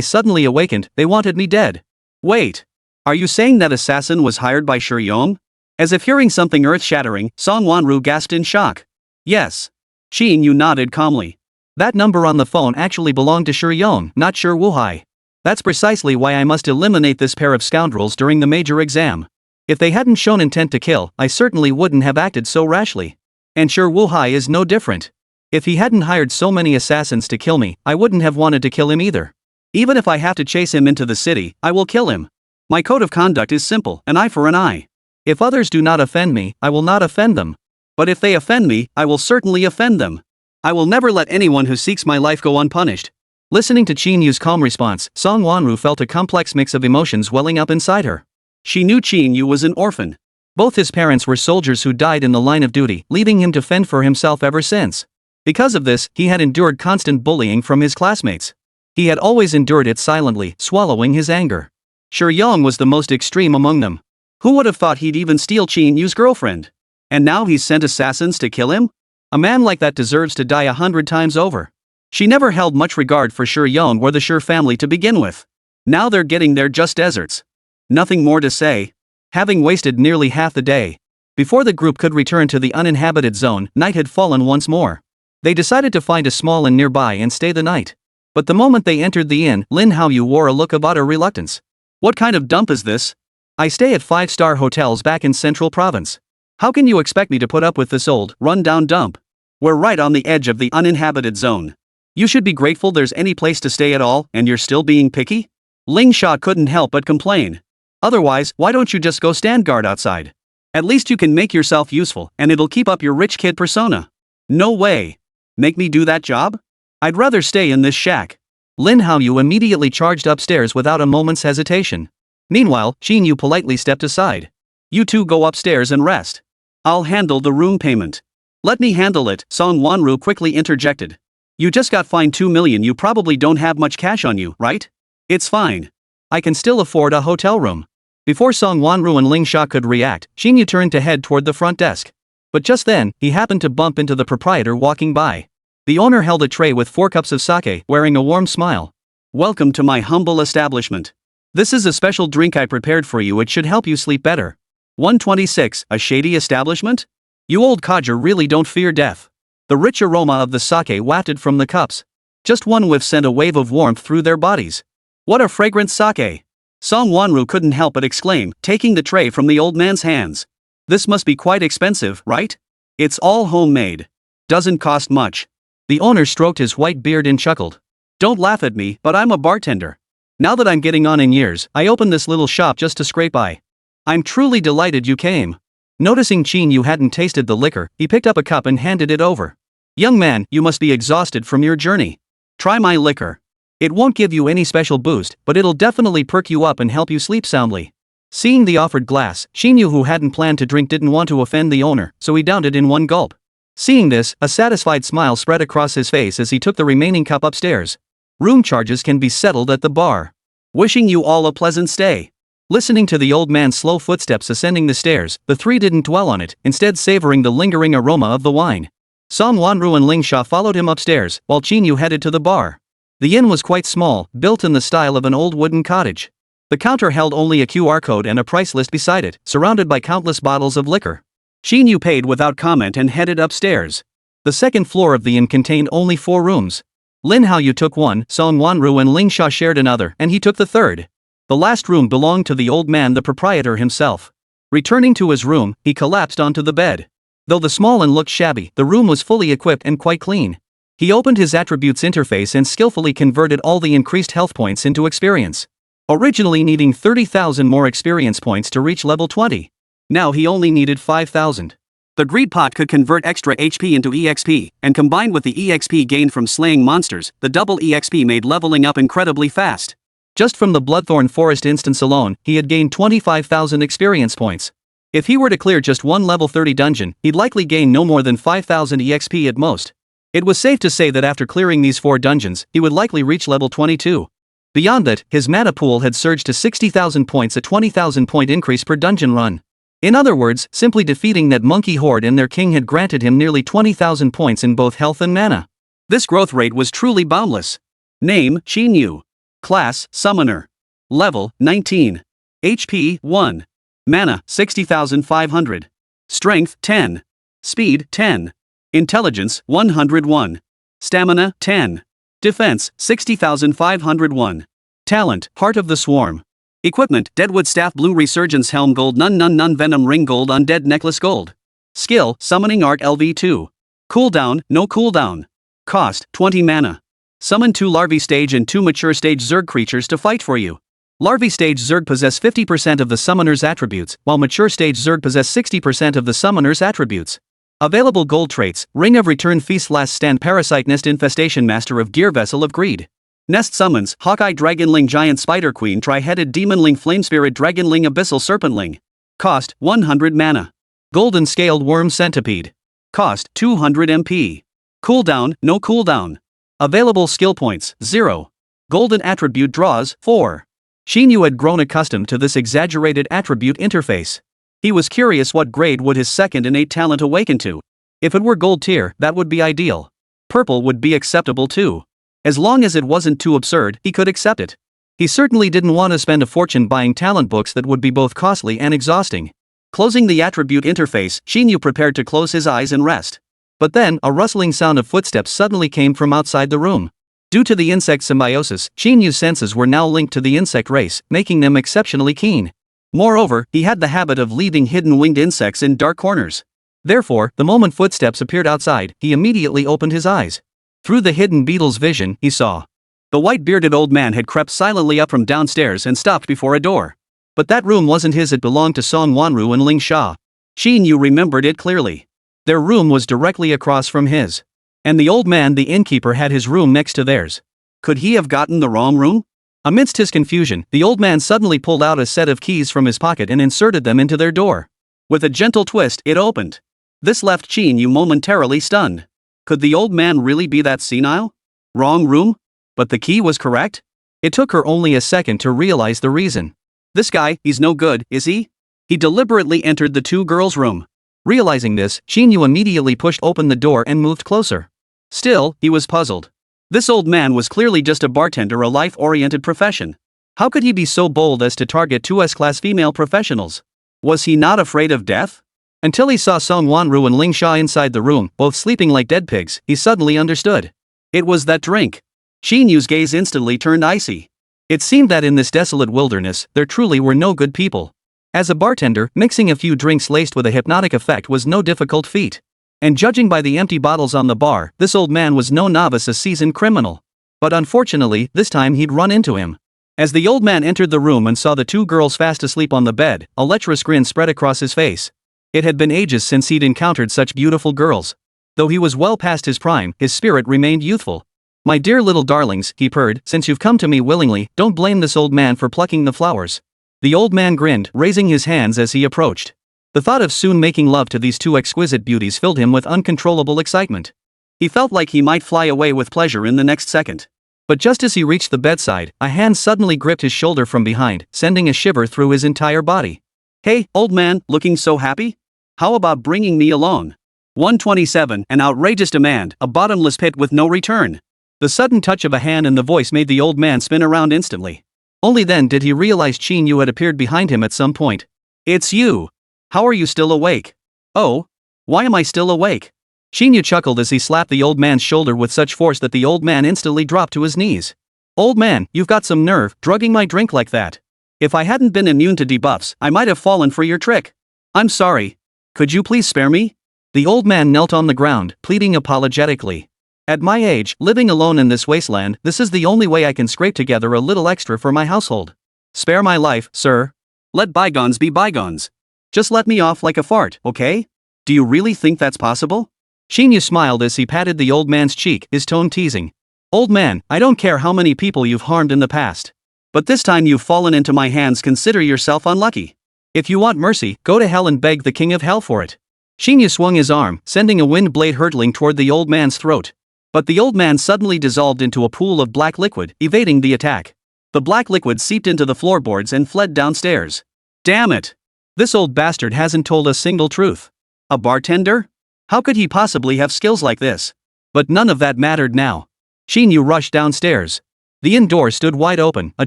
Speaker 2: suddenly awakened, they wanted me dead." "Wait. Are you saying that assassin was hired by Shi Yong?" As if hearing something earth-shattering, Song Wanru gasped in shock. "Yes." Qín Yú nodded calmly. "That number on the phone actually belonged to Shi Yong, not Shi Wohai. That's precisely why I must eliminate this pair of scoundrels during the major exam. If they hadn't shown intent to kill, I certainly wouldn't have acted so rashly. And Shi Wohai is no different. If he hadn't hired so many assassins to kill me, I wouldn't have wanted to kill him either. Even if I have to chase him into the city, I will kill him. My code of conduct is simple, an eye for an eye. If others do not offend me, I will not offend them. But if they offend me, I will certainly offend them. I will never let anyone who seeks my life go unpunished." Listening to Qín Yú's calm response, Song Wanru felt a complex mix of emotions welling up inside her. She knew Qín Yú was an orphan. Both his parents were soldiers who died in the line of duty, leaving him to fend for himself ever since. Because of this, he had endured constant bullying from his classmates. He had always endured it silently, swallowing his anger. Shi Yong was the most extreme among them. Who would have thought he'd even steal Qín Yú's girlfriend? And now he's sent assassins to kill him? A man like that deserves to die 100 times over. She never held much regard for Shi Yong or the Shi family to begin with. Now they're getting there just deserts. Nothing more to say. Having wasted nearly half the day. Before the group could return to the uninhabited zone, night had fallen once more. They decided to find a small inn nearby and stay the night. But the moment they entered the inn, Lin Haoyu wore a look of utter reluctance. "What kind of dump is this? I stay at 5-star hotels back in Central Province. How can you expect me to put up with this old, run-down dump? We're right on the edge of the uninhabited zone. You should be grateful there's any place to stay at all, and you're still being picky?" Ling Sha couldn't help but complain. "Otherwise, why don't you just go stand guard outside? At least you can make yourself useful, and it'll keep up your rich kid persona." "No way. Make me do that job? I'd rather stay in this shack." Lin Haoyu immediately charged upstairs without a moment's hesitation. Meanwhile, Qín Yú politely stepped aside. "You two go upstairs and rest. I'll handle the room payment." "Let me handle it," Song Wanru quickly interjected. "You just got fined 2 million. You probably don't have much cash on you, right?" "It's fine. I can still afford a hotel room." Before Song Wanru and Ling Sha could react, Qín Yú turned to head toward the front desk. But just then, he happened to bump into the proprietor walking by. The owner held a tray with 4 cups of sake, wearing a warm smile. "Welcome to my humble establishment. This is a special drink I prepared for you. It should help you sleep better." 126. A shady establishment? You old codger really don't fear death. The rich aroma of the sake wafted from the cups. Just one whiff sent a wave of warmth through their bodies. What a fragrant sake! Song Wanru couldn't help but exclaim, taking the tray from the old man's hands. This must be quite expensive, right? It's all homemade. Doesn't cost much. The owner stroked his white beard and chuckled. Don't laugh at me, but I'm a bartender. Now that I'm getting on in years, I opened this little shop just to scrape by. I'm truly delighted you came. Noticing Qín Yǔ hadn't tasted the liquor, he picked up a cup and handed it over. Young man, you must be exhausted from your journey. Try my liquor. It won't give you any special boost, but it'll definitely perk you up and help you sleep soundly. Seeing the offered glass, Qín Yǔ, who hadn't planned to drink, didn't want to offend the owner, so he downed it in one gulp. Seeing this, a satisfied smile spread across his face as he took the remaining cup upstairs. Room charges can be settled at the bar. Wishing you all a pleasant stay. Listening to the old man's slow footsteps ascending the stairs, the three didn't dwell on it, instead savoring the lingering aroma of the wine. Song Wanru and Ling Sha followed him upstairs, while Qín Yǔ headed to the bar. The inn was quite small, built in the style of an old wooden cottage. The counter held only a QR code and a price list beside it, surrounded by countless bottles of liquor. Qín Yǔ paid without comment and headed upstairs. The second floor of the inn contained only 4 rooms. Lin Haoyu took one, Song Wanru and Ling Sha shared another, and he took the third. The last room belonged to the old man, the proprietor himself. Returning to his room, he collapsed onto the bed. Though the small and looked shabby, the room was fully equipped and quite clean. He opened his attributes interface and skillfully converted all the increased health points into experience. Originally needing 30,000 more experience points to reach level 20. Now he only needed 5,000. The greed pot could convert extra HP into EXP, and combined with the EXP gained from slaying monsters, the double EXP made leveling up incredibly fast. Just from the Bloodthorn Forest instance alone, he had gained 25,000 experience points. If he were to clear just one level 30 dungeon, he'd likely gain no more than 5,000 EXP at most. It was safe to say that after clearing these 4 dungeons, he would likely reach level 22. Beyond that, his mana pool had surged to 60,000 points, a 20,000 point increase per dungeon run. In other words, simply defeating that monkey horde and their king had granted him nearly 20,000 points in both health and mana. This growth rate was truly boundless. Name, Qín Yǔ. Class, Summoner. Level, 19. HP, 1. Mana, 60,500. Strength, 10. Speed, 10. Intelligence, 101. Stamina, 10. Defense, 60,501. Talent, Heart of the Swarm. Equipment, Deadwood Staff Blue Resurgence Helm Gold Nun Venom Ring Gold Undead Necklace Gold. Skill, Summoning Art LV2. Cooldown, no cooldown. Cost, 20 mana. Summon 2 Larvae Stage and 2 Mature Stage Zerg creatures to fight for you. Larvae Stage Zerg possess 50% of the Summoner's attributes, while Mature Stage Zerg possess 60% of the Summoner's attributes. Available gold traits: Ring of Return, Feast, Last Stand, Parasite Nest, Infestation, Master of Gear, Vessel of Greed. Nest summons: Hawkeye Dragonling, Giant Spider Queen, Tri-Headed Demonling, Flamespirit Dragonling, Abyssal Serpentling. Cost, 100 mana. Golden Scaled Worm Centipede. Cost, 200 MP. Cooldown, no cooldown. Available skill points, 0. Golden Attribute draws, 4. Qín Yǔ had grown accustomed to this exaggerated attribute interface. He was curious what grade would his second innate talent awaken to. If it were gold tier, that would be ideal. Purple would be acceptable too. As long as it wasn't too absurd, he could accept it. He certainly didn't want to spend a fortune buying talent books that would be both costly and exhausting. Closing the attribute interface, Qín Yǔ prepared to close his eyes and rest. But then, a rustling sound of footsteps suddenly came from outside the room. Due to the insect symbiosis, Qín Yǔ's senses were now linked to the insect race, making them exceptionally keen. Moreover, he had the habit of leaving hidden winged insects in dark corners. Therefore, the moment footsteps appeared outside, he immediately opened his eyes. Through the hidden beetle's vision, he saw. The white-bearded old man had crept silently up from downstairs and stopped before a door. But that room wasn't his, it belonged to Song Wanru and Ling Sha. Qín Yǔ remembered it clearly. Their room was directly across from his. And the old man, the innkeeper, had his room next to theirs. Could he have gotten the wrong room? Amidst his confusion, the old man suddenly pulled out a set of keys from his pocket and inserted them into their door. With a gentle twist, it opened. This left Qín Yǔ momentarily stunned. Could the old man really be that senile? Wrong room? But the key was correct? It took her only a second to realize the reason. This guy, he's no good, is he? He deliberately entered the 2 girls' room. Realizing this, Qín Yǔ immediately pushed open the door and moved closer. Still, he was puzzled. This old man was clearly just a bartender, a life-oriented profession. How could he be so bold as to target 2 S-class female professionals? Was he not afraid of death? Until he saw Song Wanru and Ling Sha inside the room, both sleeping like dead pigs, he suddenly understood. It was that drink. Qín Yǔ's gaze instantly turned icy. It seemed that in this desolate wilderness, there truly were no good people. As a bartender, mixing a few drinks laced with a hypnotic effect was no difficult feat. And judging by the empty bottles on the bar, this old man was no novice, a seasoned criminal. But unfortunately, this time he'd run into him. As the old man entered the room and saw the two girls fast asleep on the bed, a lecherous grin spread across his face. It had been ages since he'd encountered such beautiful girls. Though he was well past his prime, his spirit remained youthful. "My dear little darlings," he purred, "since you've come to me willingly, don't blame this old man for plucking the flowers." The old man grinned, raising his hands as he approached. The thought of soon making love to these two exquisite beauties filled him with uncontrollable excitement. He felt like he might fly away with pleasure in the next second. But just as he reached the bedside, a hand suddenly gripped his shoulder from behind, sending a shiver through his entire body. "Hey, old man, looking so happy? How about bringing me along?" 127, an outrageous demand, a bottomless pit with no return. The sudden touch of a hand and the voice made the old man spin around instantly. Only then did he realize Qín Yǔ had appeared behind him at some point. "It's you! How are you still awake?" "Oh? Why am I still awake?" Qín Yǔ chuckled as he slapped the old man's shoulder with such force that the old man instantly dropped to his knees. "Old man, you've got some nerve, drugging my drink like that. If I hadn't been immune to debuffs, I might have fallen for your trick. I'm sorry. Could you please spare me?" The old man knelt on the ground, pleading apologetically. "At my age, living alone in this wasteland, this is the only way I can scrape together a little extra for my household. Spare my life, sir. Let bygones be bygones. Just let me off like a fart, okay? Do you really think that's possible?" Qín Yǔ smiled as he patted the old man's cheek, his tone teasing. "Old man, I don't care how many people you've harmed in the past. But this time you've fallen into my hands, consider yourself unlucky. If you want mercy, go to hell and beg the king of hell for it." Qín Yǔ swung his arm, sending a wind blade hurtling toward the old man's throat. But the old man suddenly dissolved into a pool of black liquid, evading the attack. The black liquid seeped into the floorboards and fled downstairs. "Damn it! This old bastard hasn't told a single truth. A bartender? How could he possibly have skills like this?" But none of that mattered now. Qín Yǔ rushed downstairs. The inn door stood wide open, a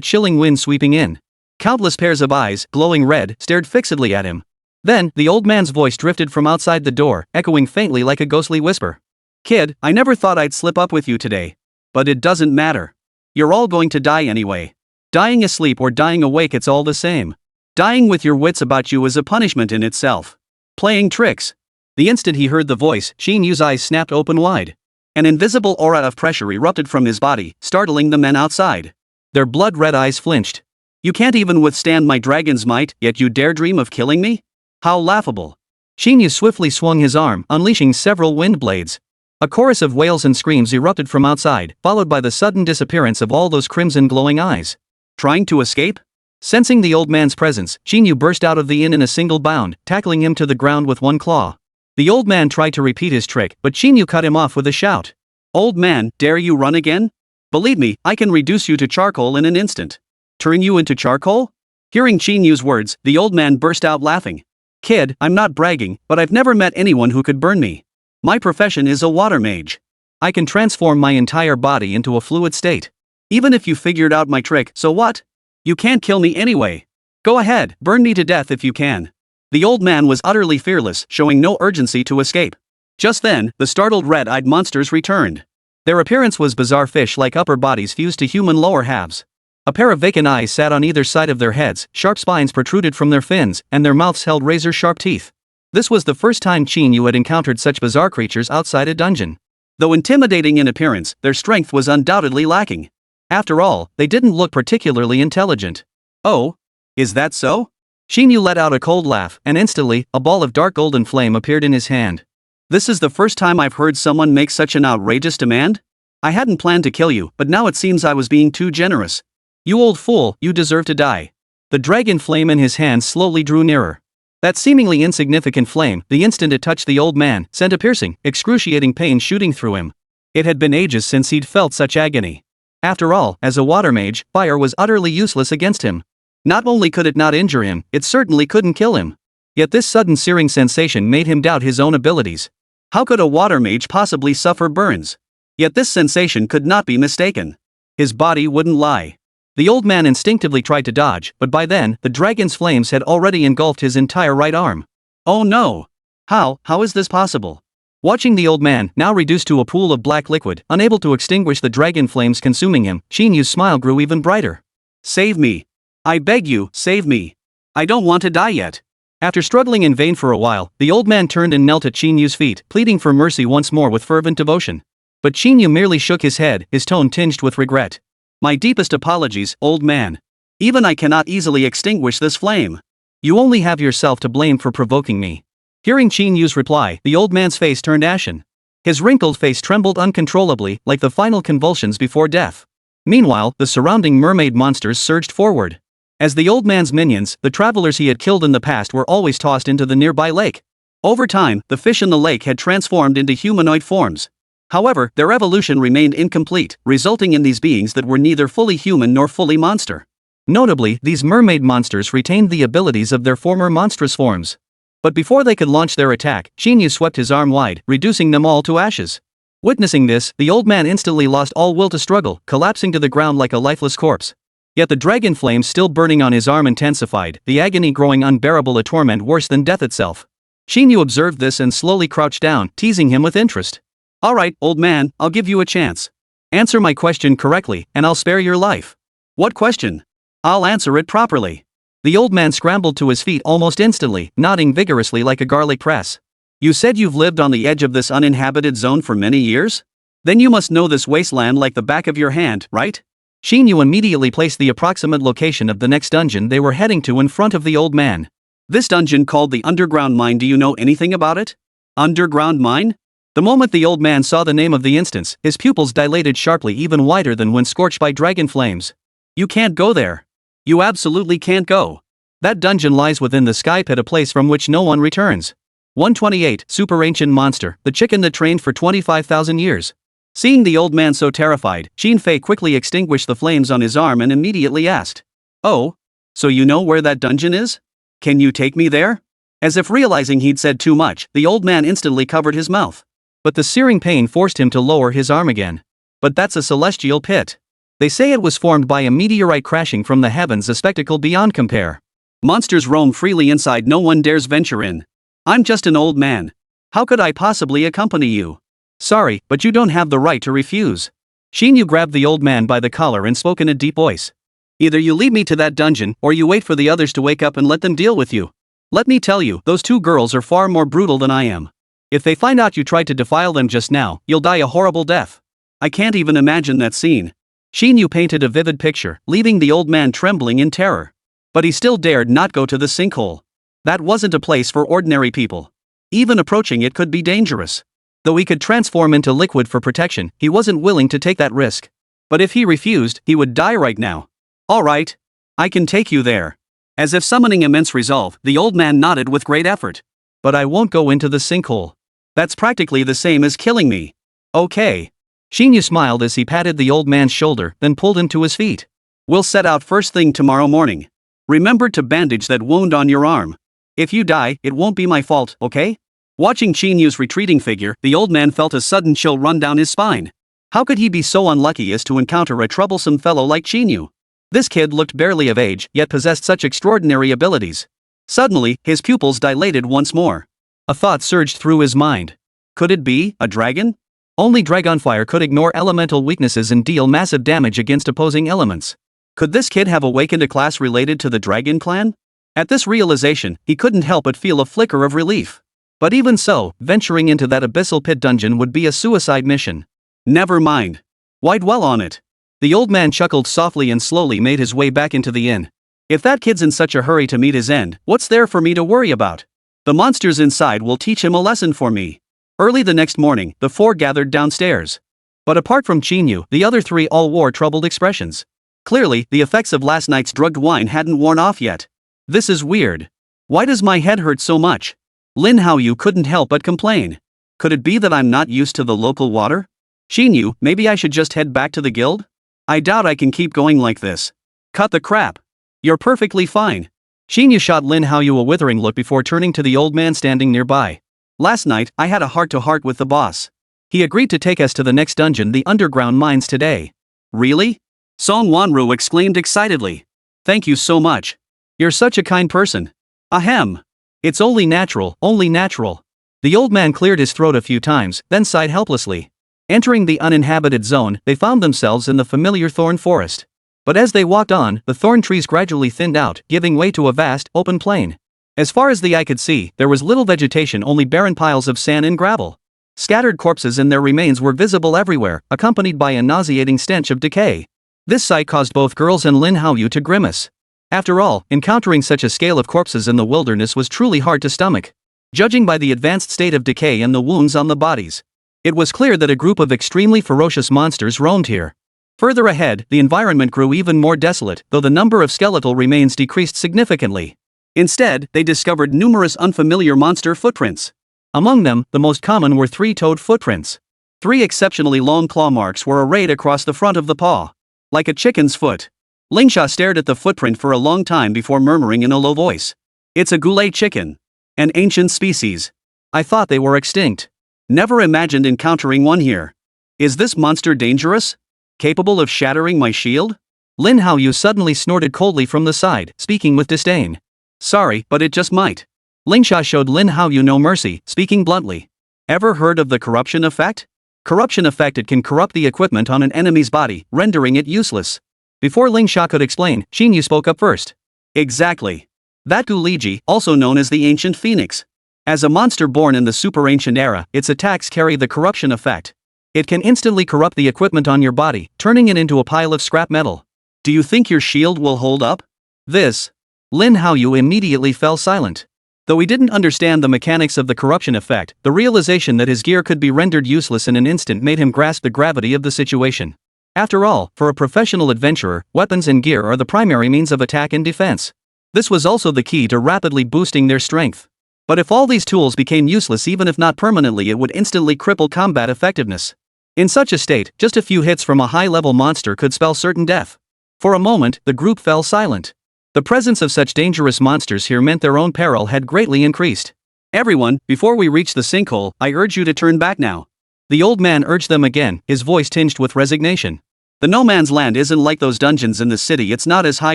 Speaker 2: chilling wind sweeping in. Countless pairs of eyes, glowing red, stared fixedly at him. Then, the old man's voice drifted from outside the door, echoing faintly like a ghostly whisper. "Kid, I never thought I'd slip up with you today. But it doesn't matter. You're all going to die anyway. Dying asleep or dying awake, it's all the same. Dying with your wits about you is a punishment in itself. Playing tricks." The instant he heard the voice, Qín Yǔ's eyes snapped open wide. An invisible aura of pressure erupted from his body, startling the men outside. Their blood-red eyes flinched. "You can't even withstand my dragon's might, yet you dare dream of killing me? How laughable." Qín Yǔ swiftly swung his arm, unleashing several wind blades. A chorus of wails and screams erupted from outside, followed by the sudden disappearance of all those crimson glowing eyes. Trying to escape? Sensing the old man's presence, Qín Yǔ burst out of the inn in a single bound, tackling him to the ground with one claw. The old man tried to repeat his trick, but Qín Yǔ cut him off with a shout. "Old man, dare you run again? Believe me, I can reduce you to charcoal in an instant." "Turn you into charcoal?" Hearing Qín Yǔ's words, the old man burst out laughing. "Kid, I'm not bragging, but I've never met anyone who could burn me. My profession is a water mage. I can transform my entire body into a fluid state. Even if you figured out my trick, so what? You can't kill me anyway. Go ahead, burn me to death if you can." The old man was utterly fearless, showing no urgency to escape. Just then, the startled red-eyed monsters returned. Their appearance was bizarre fish-like upper bodies fused to human lower halves. A pair of vacant eyes sat on either side of their heads, sharp spines protruded from their fins, and their mouths held razor-sharp teeth. This was the first time Qín Yǔ had encountered such bizarre creatures outside a dungeon. Though intimidating in appearance, their strength was undoubtedly lacking. After all, they didn't look particularly intelligent. "Oh? Is that so?" Qín Yǔ let out a cold laugh, and instantly, a ball of dark golden flame appeared in his hand. "This is the first time I've heard someone make such an outrageous demand? I hadn't planned to kill you, but now it seems I was being too generous. You old fool, you deserve to die." The dragon flame in his hand slowly drew nearer. That seemingly insignificant flame, the instant it touched the old man, sent a piercing, excruciating pain shooting through him. It had been ages since he'd felt such agony. After all, as a water mage, fire was utterly useless against him. Not only could it not injure him, it certainly couldn't kill him. Yet this sudden searing sensation made him doubt his own abilities. How could a water mage possibly suffer burns? Yet this sensation could not be mistaken. His body wouldn't lie. The old man instinctively tried to dodge, but by then, the dragon's flames had already engulfed his entire right arm. Oh no! How is this possible? Watching the old man, now reduced to a pool of black liquid, unable to extinguish the dragon flames consuming him, Qín Yǔ's smile grew even brighter. Save me! I beg you, save me! I don't want to die yet. After struggling in vain for a while, the old man turned and knelt at Qín Yǔ's feet, pleading for mercy once more with fervent devotion. But Qín Yǔ merely shook his head, his tone tinged with regret. My deepest apologies, old man. Even I cannot easily extinguish this flame. You only have yourself to blame for provoking me. Hearing Qín Yǔ's reply, the old man's face turned ashen. His wrinkled face trembled uncontrollably, like the final convulsions before death. Meanwhile, the surrounding mermaid monsters surged forward. As the old man's minions, the travelers he had killed in the past were always tossed into the nearby lake. Over time, the fish in the lake had transformed into humanoid forms. However, their evolution remained incomplete, resulting in these beings that were neither fully human nor fully monster. Notably, these mermaid monsters retained the abilities of their former monstrous forms. But before they could launch their attack, Qín Yǔ swept his arm wide, reducing them all to ashes. Witnessing this, the old man instantly lost all will to struggle, collapsing to the ground like a lifeless corpse. Yet the dragon flames still burning on his arm intensified, the agony growing unbearable, a torment worse than death itself. Qín Yǔ observed this and slowly crouched down, teasing him with interest. Alright, old man, I'll give you a chance. Answer my question correctly, and I'll spare your life. What question? I'll answer it properly. The old man scrambled to his feet almost instantly, nodding vigorously like a garlic press. You said you've lived on the edge of this uninhabited zone for many years? Then you must know this wasteland like the back of your hand, right? Qín Yǔ immediately placed the approximate location of the next dungeon they were heading to in front of the old man. This dungeon called the underground mine, do you know anything about it? Underground mine? The moment the old man saw the name of the instance, his pupils dilated sharply, even wider than when scorched by dragon flames. You can't go there. You absolutely can't go. That dungeon lies within the sky pit, a place from which no one returns. 128, super ancient monster, the chicken that trained for 25,000 years. Seeing the old man so terrified, Qín Fei quickly extinguished the flames on his arm and immediately asked. Oh? So you know where that dungeon is? Can you take me there? As if realizing he'd said too much, the old man instantly covered his mouth. But the searing pain forced him to lower his arm again. But that's a celestial pit. They say it was formed by a meteorite crashing from the heavens, a spectacle beyond compare. Monsters roam freely inside, no one dares venture in. I'm just an old man. How could I possibly accompany you? Sorry, but you don't have the right to refuse. Qín Yǔ grabbed the old man by the collar and spoke in a deep voice. Either you lead me to that dungeon, or you wait for the others to wake up and let them deal with you. Let me tell you, those two girls are far more brutal than I am. If they find out you tried to defile them just now, you'll die a horrible death. I can't even imagine that scene. Qín Yǔ painted a vivid picture, leaving the old man trembling in terror. But he still dared not go to the sinkhole. That wasn't a place for ordinary people. Even approaching it could be dangerous. Though he could transform into liquid for protection, he wasn't willing to take that risk. But if he refused, he would die right now. Alright. I can take you there. As if summoning immense resolve, the old man nodded with great effort. But I won't go into the sinkhole. That's practically the same as killing me. Okay. Qín Yǔ smiled as he patted the old man's shoulder, then pulled him to his feet. We'll set out first thing tomorrow morning. Remember to bandage that wound on your arm. If you die, it won't be my fault, okay? Watching Qín Yǔ's retreating figure, the old man felt a sudden chill run down his spine. How could he be so unlucky as to encounter a troublesome fellow like Qín Yǔ? This kid looked barely of age, yet possessed such extraordinary abilities. Suddenly, his pupils dilated once more. A thought surged through his mind. Could it be a dragon? Only dragonfire could ignore elemental weaknesses and deal massive damage against opposing elements. Could this kid have awakened a class related to the dragon clan? At this realization, he couldn't help but feel a flicker of relief. But even so, venturing into that abyssal pit dungeon would be a suicide mission. Never mind. Why dwell on it? The old man chuckled softly and slowly made his way back into the inn. If that kid's in such a hurry to meet his end, what's there for me to worry about? The monsters inside will teach him a lesson for me. Early the next morning, the four gathered downstairs. But apart from Qín Yǔ, the other three all wore troubled expressions. Clearly, the effects of last night's drugged wine hadn't worn off yet. This is weird. Why does my head hurt so much? Lin Haoyu couldn't help but complain. Could it be that I'm not used to the local water? Qín Yǔ, maybe I should just head back to the guild? I doubt I can keep going like this. Cut the crap. You're perfectly fine. Qín Yǔ shot Lin Haoyu a withering look before turning to the old man standing nearby. Last night, I had a heart-to-heart with the boss. He agreed to take us to the next dungeon, the underground mines, today. Really? Song Wanru exclaimed excitedly. Thank you so much. You're such a kind person. Ahem. It's only natural, only natural. The old man cleared his throat a few times, then sighed helplessly. Entering the uninhabited zone, they found themselves in the familiar thorn forest. But as they walked on, the thorn trees gradually thinned out, giving way to a vast, open plain. As far as the eye could see, there was little vegetation, only barren piles of sand and gravel. Scattered corpses and their remains were visible everywhere, accompanied by a nauseating stench of decay. This sight caused both girls and Lin Haoyu to grimace. After all, encountering such a scale of corpses in the wilderness was truly hard to stomach. Judging by the advanced state of decay and the wounds on the bodies, it was clear that a group of extremely ferocious monsters roamed here. Further ahead, the environment grew even more desolate, though the number of skeletal remains decreased significantly. Instead, they discovered numerous unfamiliar monster footprints. Among them, the most common were three-toed footprints. 3 exceptionally long claw marks were arrayed across the front of the paw, like a chicken's foot. Lingsha stared at the footprint for a long time before murmuring in a low voice. It's a goulet chicken. An ancient species. I thought they were extinct. Never imagined encountering one here. Is this monster dangerous? Capable of shattering my shield? Lin Haoyu suddenly snorted coldly from the side, speaking with disdain. Sorry, but it just might. Lingsha showed Lin Haoyu no mercy, speaking bluntly. Ever heard of the corruption effect? Corruption effect: it can corrupt the equipment on an enemy's body, rendering it useless. Before Lingsha could explain, Qín Yǔ spoke up first. Exactly. That Guliji, also known as the Ancient Phoenix. As a monster born in the super ancient era, its attacks carry the corruption effect. It can instantly corrupt the equipment on your body, turning it into a pile of scrap metal. Do you think your shield will hold up? This. Lin Haoyu immediately fell silent. Though he didn't understand the mechanics of the corruption effect, the realization that his gear could be rendered useless in an instant made him grasp the gravity of the situation. After all, for a professional adventurer, weapons and gear are the primary means of attack and defense. This was also the key to rapidly boosting their strength. But if all these tools became useless, even if not permanently, it would instantly cripple combat effectiveness. In such a state, just a few hits from a high-level monster could spell certain death. For a moment, the group fell silent. The presence of such dangerous monsters here meant their own peril had greatly increased. Everyone, before we reach the sinkhole, I urge you to turn back now. The old man urged them again, his voice tinged with resignation. The no man's land isn't like those dungeons in the city. It's not as high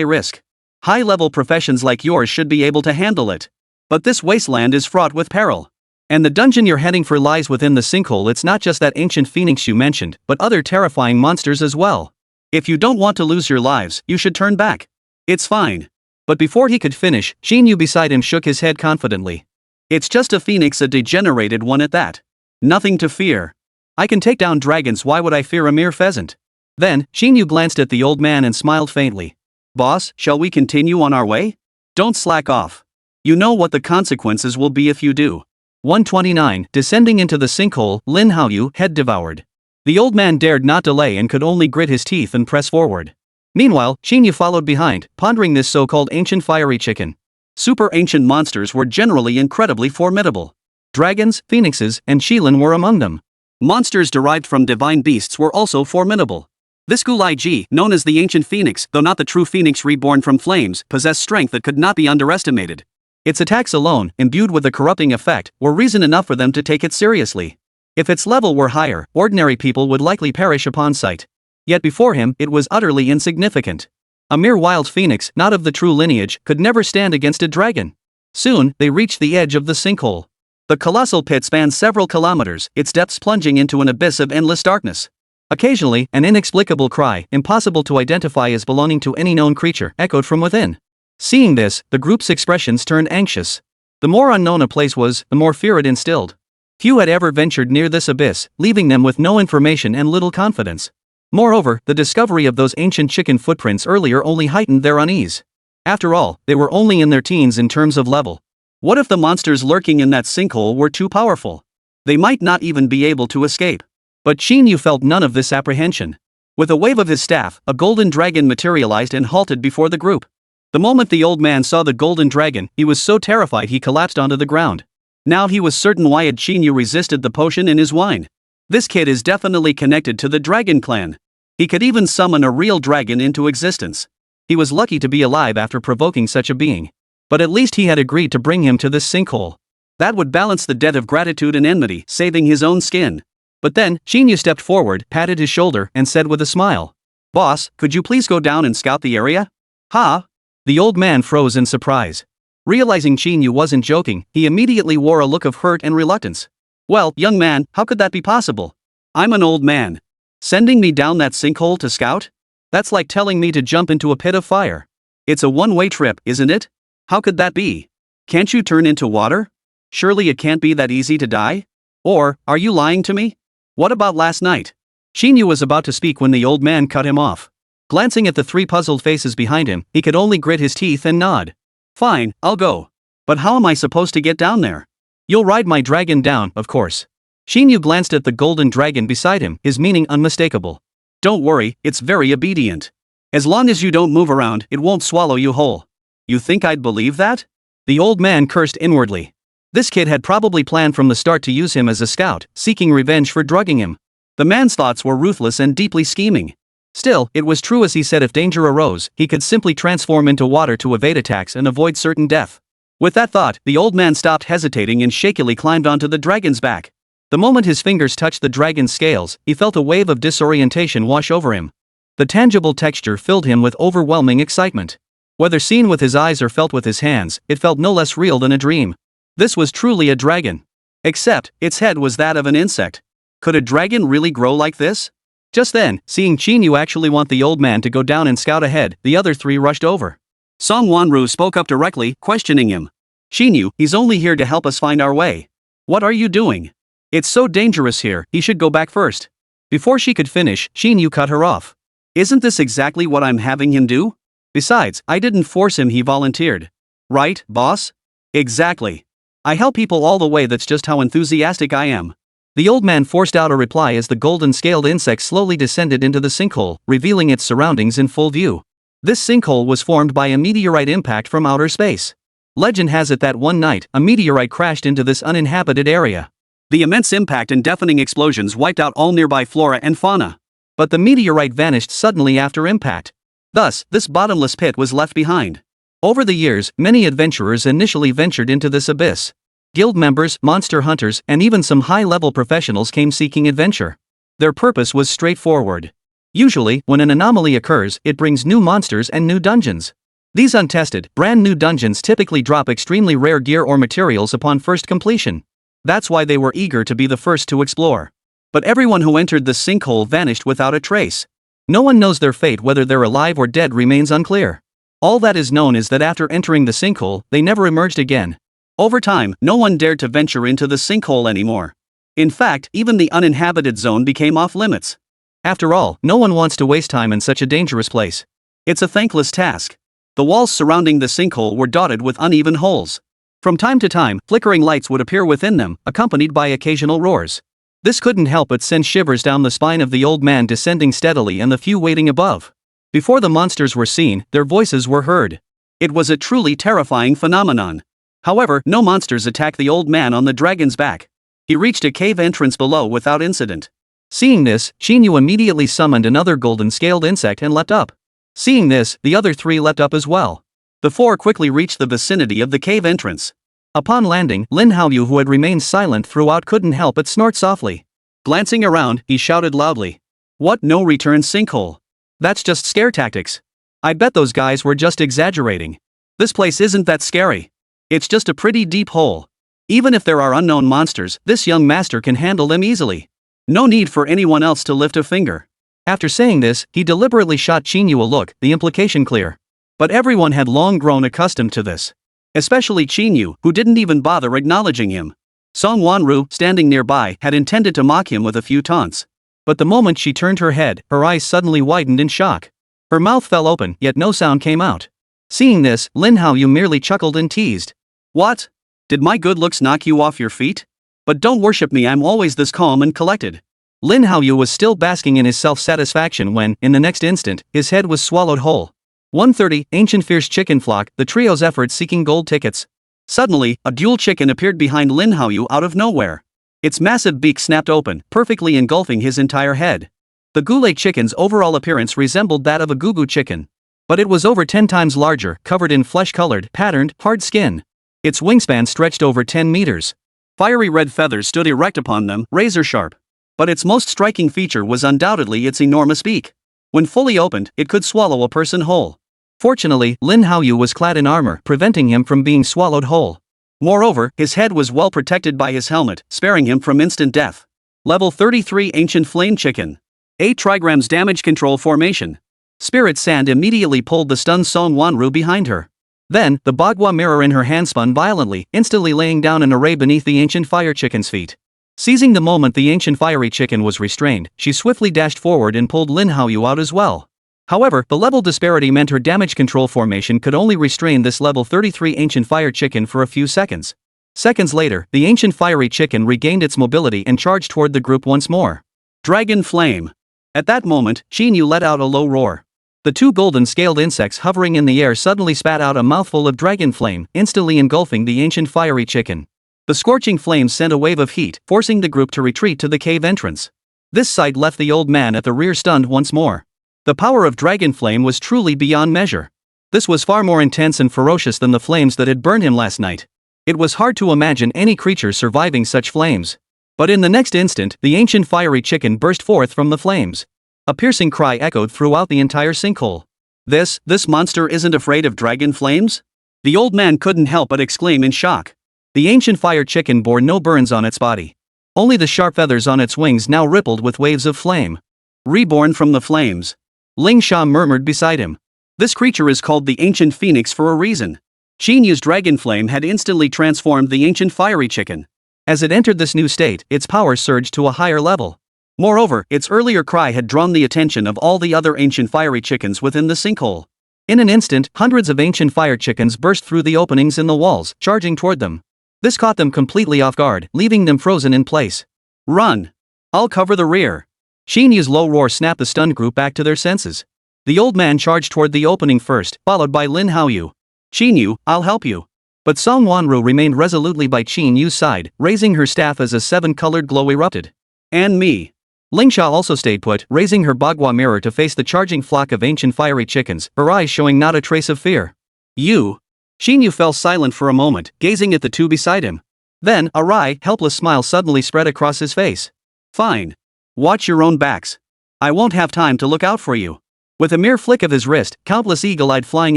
Speaker 2: risk. High-level professions like yours should be able to handle it. But this wasteland is fraught with peril. And the dungeon you're heading for lies within the sinkhole. It's not just that ancient phoenix you mentioned, but other terrifying monsters as well. If you don't want to lose your lives, you should turn back. It's fine. But before he could finish, Qín Yǔ beside him shook his head confidently. It's just a phoenix, a degenerated one at that. Nothing to fear. I can take down dragons. Why would I fear a mere pheasant? Then, Qín Yǔ glanced at the old man and smiled faintly. Boss, shall we continue on our way? Don't slack off. You know what the consequences will be if you do. 129. Descending into the sinkhole, Lin Haoyu, head devoured. The old man dared not delay and could only grit his teeth and press forward. Meanwhile, Qín Yǔ followed behind, pondering this so-called ancient fiery chicken. Super ancient monsters were generally incredibly formidable. Dragons, phoenixes, and Qilin were among them. Monsters derived from divine beasts were also formidable. This Guliji, known as the ancient phoenix, though not the true phoenix reborn from flames, possessed strength that could not be underestimated. Its attacks alone, imbued with a corrupting effect, were reason enough for them to take it seriously. If its level were higher, ordinary people would likely perish upon sight. Yet before him, it was utterly insignificant. A mere wild phoenix, not of the true lineage, could never stand against a dragon. Soon, they reached the edge of the sinkhole. The colossal pit spanned several kilometers, its depths plunging into an abyss of endless darkness. Occasionally, an inexplicable cry, impossible to identify as belonging to any known creature, echoed from within. Seeing this, the group's expressions turned anxious. The more unknown a place was, the more fear it instilled. Few had ever ventured near this abyss, leaving them with no information and little confidence. Moreover, the discovery of those ancient chicken footprints earlier only heightened their unease. After all, they were only in their teens in terms of level. What if the monsters lurking in that sinkhole were too powerful? They might not even be able to escape. But Qín Yǔ felt none of this apprehension. With a wave of his staff, a golden dragon materialized and halted before the group. The moment the old man saw the golden dragon, he was so terrified he collapsed onto the ground. Now he was certain why had Qín Yǔ resisted the potion in his wine. This kid is definitely connected to the dragon clan. He could even summon a real dragon into existence. He was lucky to be alive after provoking such a being. But at least he had agreed to bring him to this sinkhole. That would balance the debt of gratitude and enmity, saving his own skin. But then, Qín Yǔ stepped forward, patted his shoulder, and said with a smile. Boss, could you please go down and scout the area? Ha! The old man froze in surprise. Realizing Qín Yǔ wasn't joking, he immediately wore a look of hurt and reluctance. Well, young man, how could that be possible? I'm an old man. Sending me down that sinkhole to scout? That's like telling me to jump into a pit of fire. It's a one-way trip, isn't it? How could that be? Can't you turn into water? Surely it can't be that easy to die? Or, are you lying to me? What about last night? Qín Yǔ was about to speak when the old man cut him off. Glancing at the three puzzled faces behind him, he could only grit his teeth and nod. Fine, I'll go. But how am I supposed to get down there? You'll ride my dragon down, of course. Qín Yǔ glanced at the golden dragon beside him, his meaning unmistakable. Don't worry, it's very obedient. As long as you don't move around, it won't swallow you whole. You think I'd believe that? The old man cursed inwardly. This kid had probably planned from the start to use him as a scout, seeking revenge for drugging him. The man's thoughts were ruthless and deeply scheming. Still, it was true as he said if danger arose, he could simply transform into water to evade attacks and avoid certain death. With that thought, the old man stopped hesitating and shakily climbed onto the dragon's back. The moment his fingers touched the dragon's scales, he felt a wave of disorientation wash over him. The tangible texture filled him with overwhelming excitement. Whether seen with his eyes or felt with his hands, it felt no less real than a dream. This was truly a dragon. Except, its head was that of an insect. Could a dragon really grow like this? Just then, seeing Qín Yǔ actually want the old man to go down and scout ahead, the other three rushed over. Sunmmary spoke up directly, questioning him. Qín Yǔ, he's only here to help us find our way. What are you doing? It's so dangerous here, he should go back first. Before she could finish, Qín Yǔ cut her off. Isn't this exactly what I'm having him do? Besides, I didn't force him, he volunteered. Right, boss? Exactly. I help people all the way, that's just how enthusiastic I am. The old man forced out a reply as the golden-scaled insect slowly descended into the sinkhole, revealing its surroundings in full view. This sinkhole was formed by a meteorite impact from outer space. Legend has it that one night, a meteorite crashed into this uninhabited area. The immense impact and deafening explosions wiped out all nearby flora and fauna. But the meteorite vanished suddenly after impact. Thus, this bottomless pit was left behind. Over the years, many adventurers initially ventured into this abyss. Guild members, monster hunters, and even some high-level professionals came seeking adventure. Their purpose was straightforward. Usually, when an anomaly occurs, it brings new monsters and new dungeons. These untested, brand-new dungeons typically drop extremely rare gear or materials upon first completion. That's why they were eager to be the first to explore. But everyone who entered the sinkhole vanished without a trace. No one knows their fate, whether they're alive or dead remains unclear. All that is known is that after entering the sinkhole, they never emerged again. Over time, no one dared to venture into the sinkhole anymore. In fact, even the uninhabited zone became off-limits. After all, no one wants to waste time in such a dangerous place. It's a thankless task. The walls surrounding the sinkhole were dotted with uneven holes. From time to time, flickering lights would appear within them, accompanied by occasional roars. This couldn't help but send shivers down the spine of the old man descending steadily and the few waiting above. Before the monsters were seen, their voices were heard. It was a truly terrifying phenomenon. However, no monsters attacked the old man on the dragon's back. He reached a cave entrance below without incident. Seeing this, Qín Yǔ immediately summoned another golden-scaled insect and leapt up. Seeing this, the other three leapt up as well. The four quickly reached the vicinity of the cave entrance. Upon landing, Manhwa, who had remained silent throughout, couldn't help but snort softly. Glancing around, he shouted loudly. What, no return sinkhole? That's just scare tactics. I bet those guys were just exaggerating. This place isn't that scary. It's just a pretty deep hole. Even if there are unknown monsters, this young master can handle them easily. No need for anyone else to lift a finger. After saying this, he deliberately shot Qín Yǔ a look, the implication clear. But everyone had long grown accustomed to this. Especially Qín Yǔ, who didn't even bother acknowledging him. Sunmmary, standing nearby, had intended to mock him with a few taunts. But the moment she turned her head, her eyes suddenly widened in shock. Her mouth fell open, yet no sound came out. Seeing this, Manhwa merely chuckled and teased. What? Did my good looks knock you off your feet? But don't worship me, I'm always this calm and collected. Manhwa was still basking in his self-satisfaction when, in the next instant, his head was swallowed whole. 130, Ancient Fierce Chicken Flock, the trio's efforts seeking gold tickets. Suddenly, a dual chicken appeared behind Manhwa out of nowhere. Its massive beak snapped open, perfectly engulfing his entire head. The goulet chicken's overall appearance resembled that of a gugu chicken. But it was over 10 times larger, covered in flesh-colored, patterned, hard skin. Its wingspan stretched over 10 meters. Fiery red feathers stood erect upon them, razor-sharp. But its most striking feature was undoubtedly its enormous beak. When fully opened, it could swallow a person whole. Fortunately, Lin Haoyu was clad in armor, preventing him from being swallowed whole. Moreover, his head was well protected by his helmet, sparing him from instant death. Level 33 Ancient Flame Chicken. 8 trigrams damage control formation. Spirit Sand immediately pulled the stunned Song Wanru behind her. Then, the Bagua mirror in her hand spun violently, instantly laying down an array beneath the ancient fire chicken's feet. Seizing the moment the ancient fiery chicken was restrained, she swiftly dashed forward and pulled Lin Haoyu out as well. However, the level disparity meant her damage control formation could only restrain this level 33 ancient fire chicken for a few seconds. Seconds later, the ancient fiery chicken regained its mobility and charged toward the group once more. Dragon Flame. At that moment, Qín Yǔ let out a low roar. The two golden-scaled insects hovering in the air suddenly spat out a mouthful of dragon flame, instantly engulfing the ancient fiery chicken. The scorching flames sent a wave of heat, forcing the group to retreat to the cave entrance. This sight left the old man at the rear stunned once more. The power of dragon flame was truly beyond measure. This was far more intense and ferocious than the flames that had burned him last night. It was hard to imagine any creature surviving such flames. But in the next instant, the ancient fiery chicken burst forth from the flames. A piercing cry echoed throughout the entire sinkhole. This monster isn't afraid of dragon flames? The old man couldn't help but exclaim in shock. The ancient fire chicken bore no burns on its body. Only the sharp feathers on its wings now rippled with waves of flame. Reborn from the flames. Ling Sha murmured beside him. This creature is called the Ancient Phoenix for a reason. Qín Yǔ's dragon flame had instantly transformed the ancient fiery chicken. As it entered this new state, its power surged to a higher level. Moreover, its earlier cry had drawn the attention of all the other ancient fiery chickens within the sinkhole. In an instant, hundreds of ancient fire chickens burst through the openings in the walls, charging toward them. This caught them completely off guard, leaving them frozen in place. Run! I'll cover the rear. Qín Yǔ's low roar snapped the stunned group back to their senses. The old man charged toward the opening first, followed by Lin Haoyu. Qín Yǔ, I'll help you. But Song Wanru remained resolutely by Qín Yǔ's side, raising her staff as a 7-colored glow erupted. And me. Ling Sha also stayed put, raising her Bagua mirror to face the charging flock of ancient fiery chickens, her eyes showing not a trace of fear. You. Qín Yǔ fell silent for a moment, gazing at the two beside him. Then, a wry, helpless smile suddenly spread across his face. Fine. Watch your own backs. I won't have time to look out for you. With a mere flick of his wrist, countless eagle-eyed flying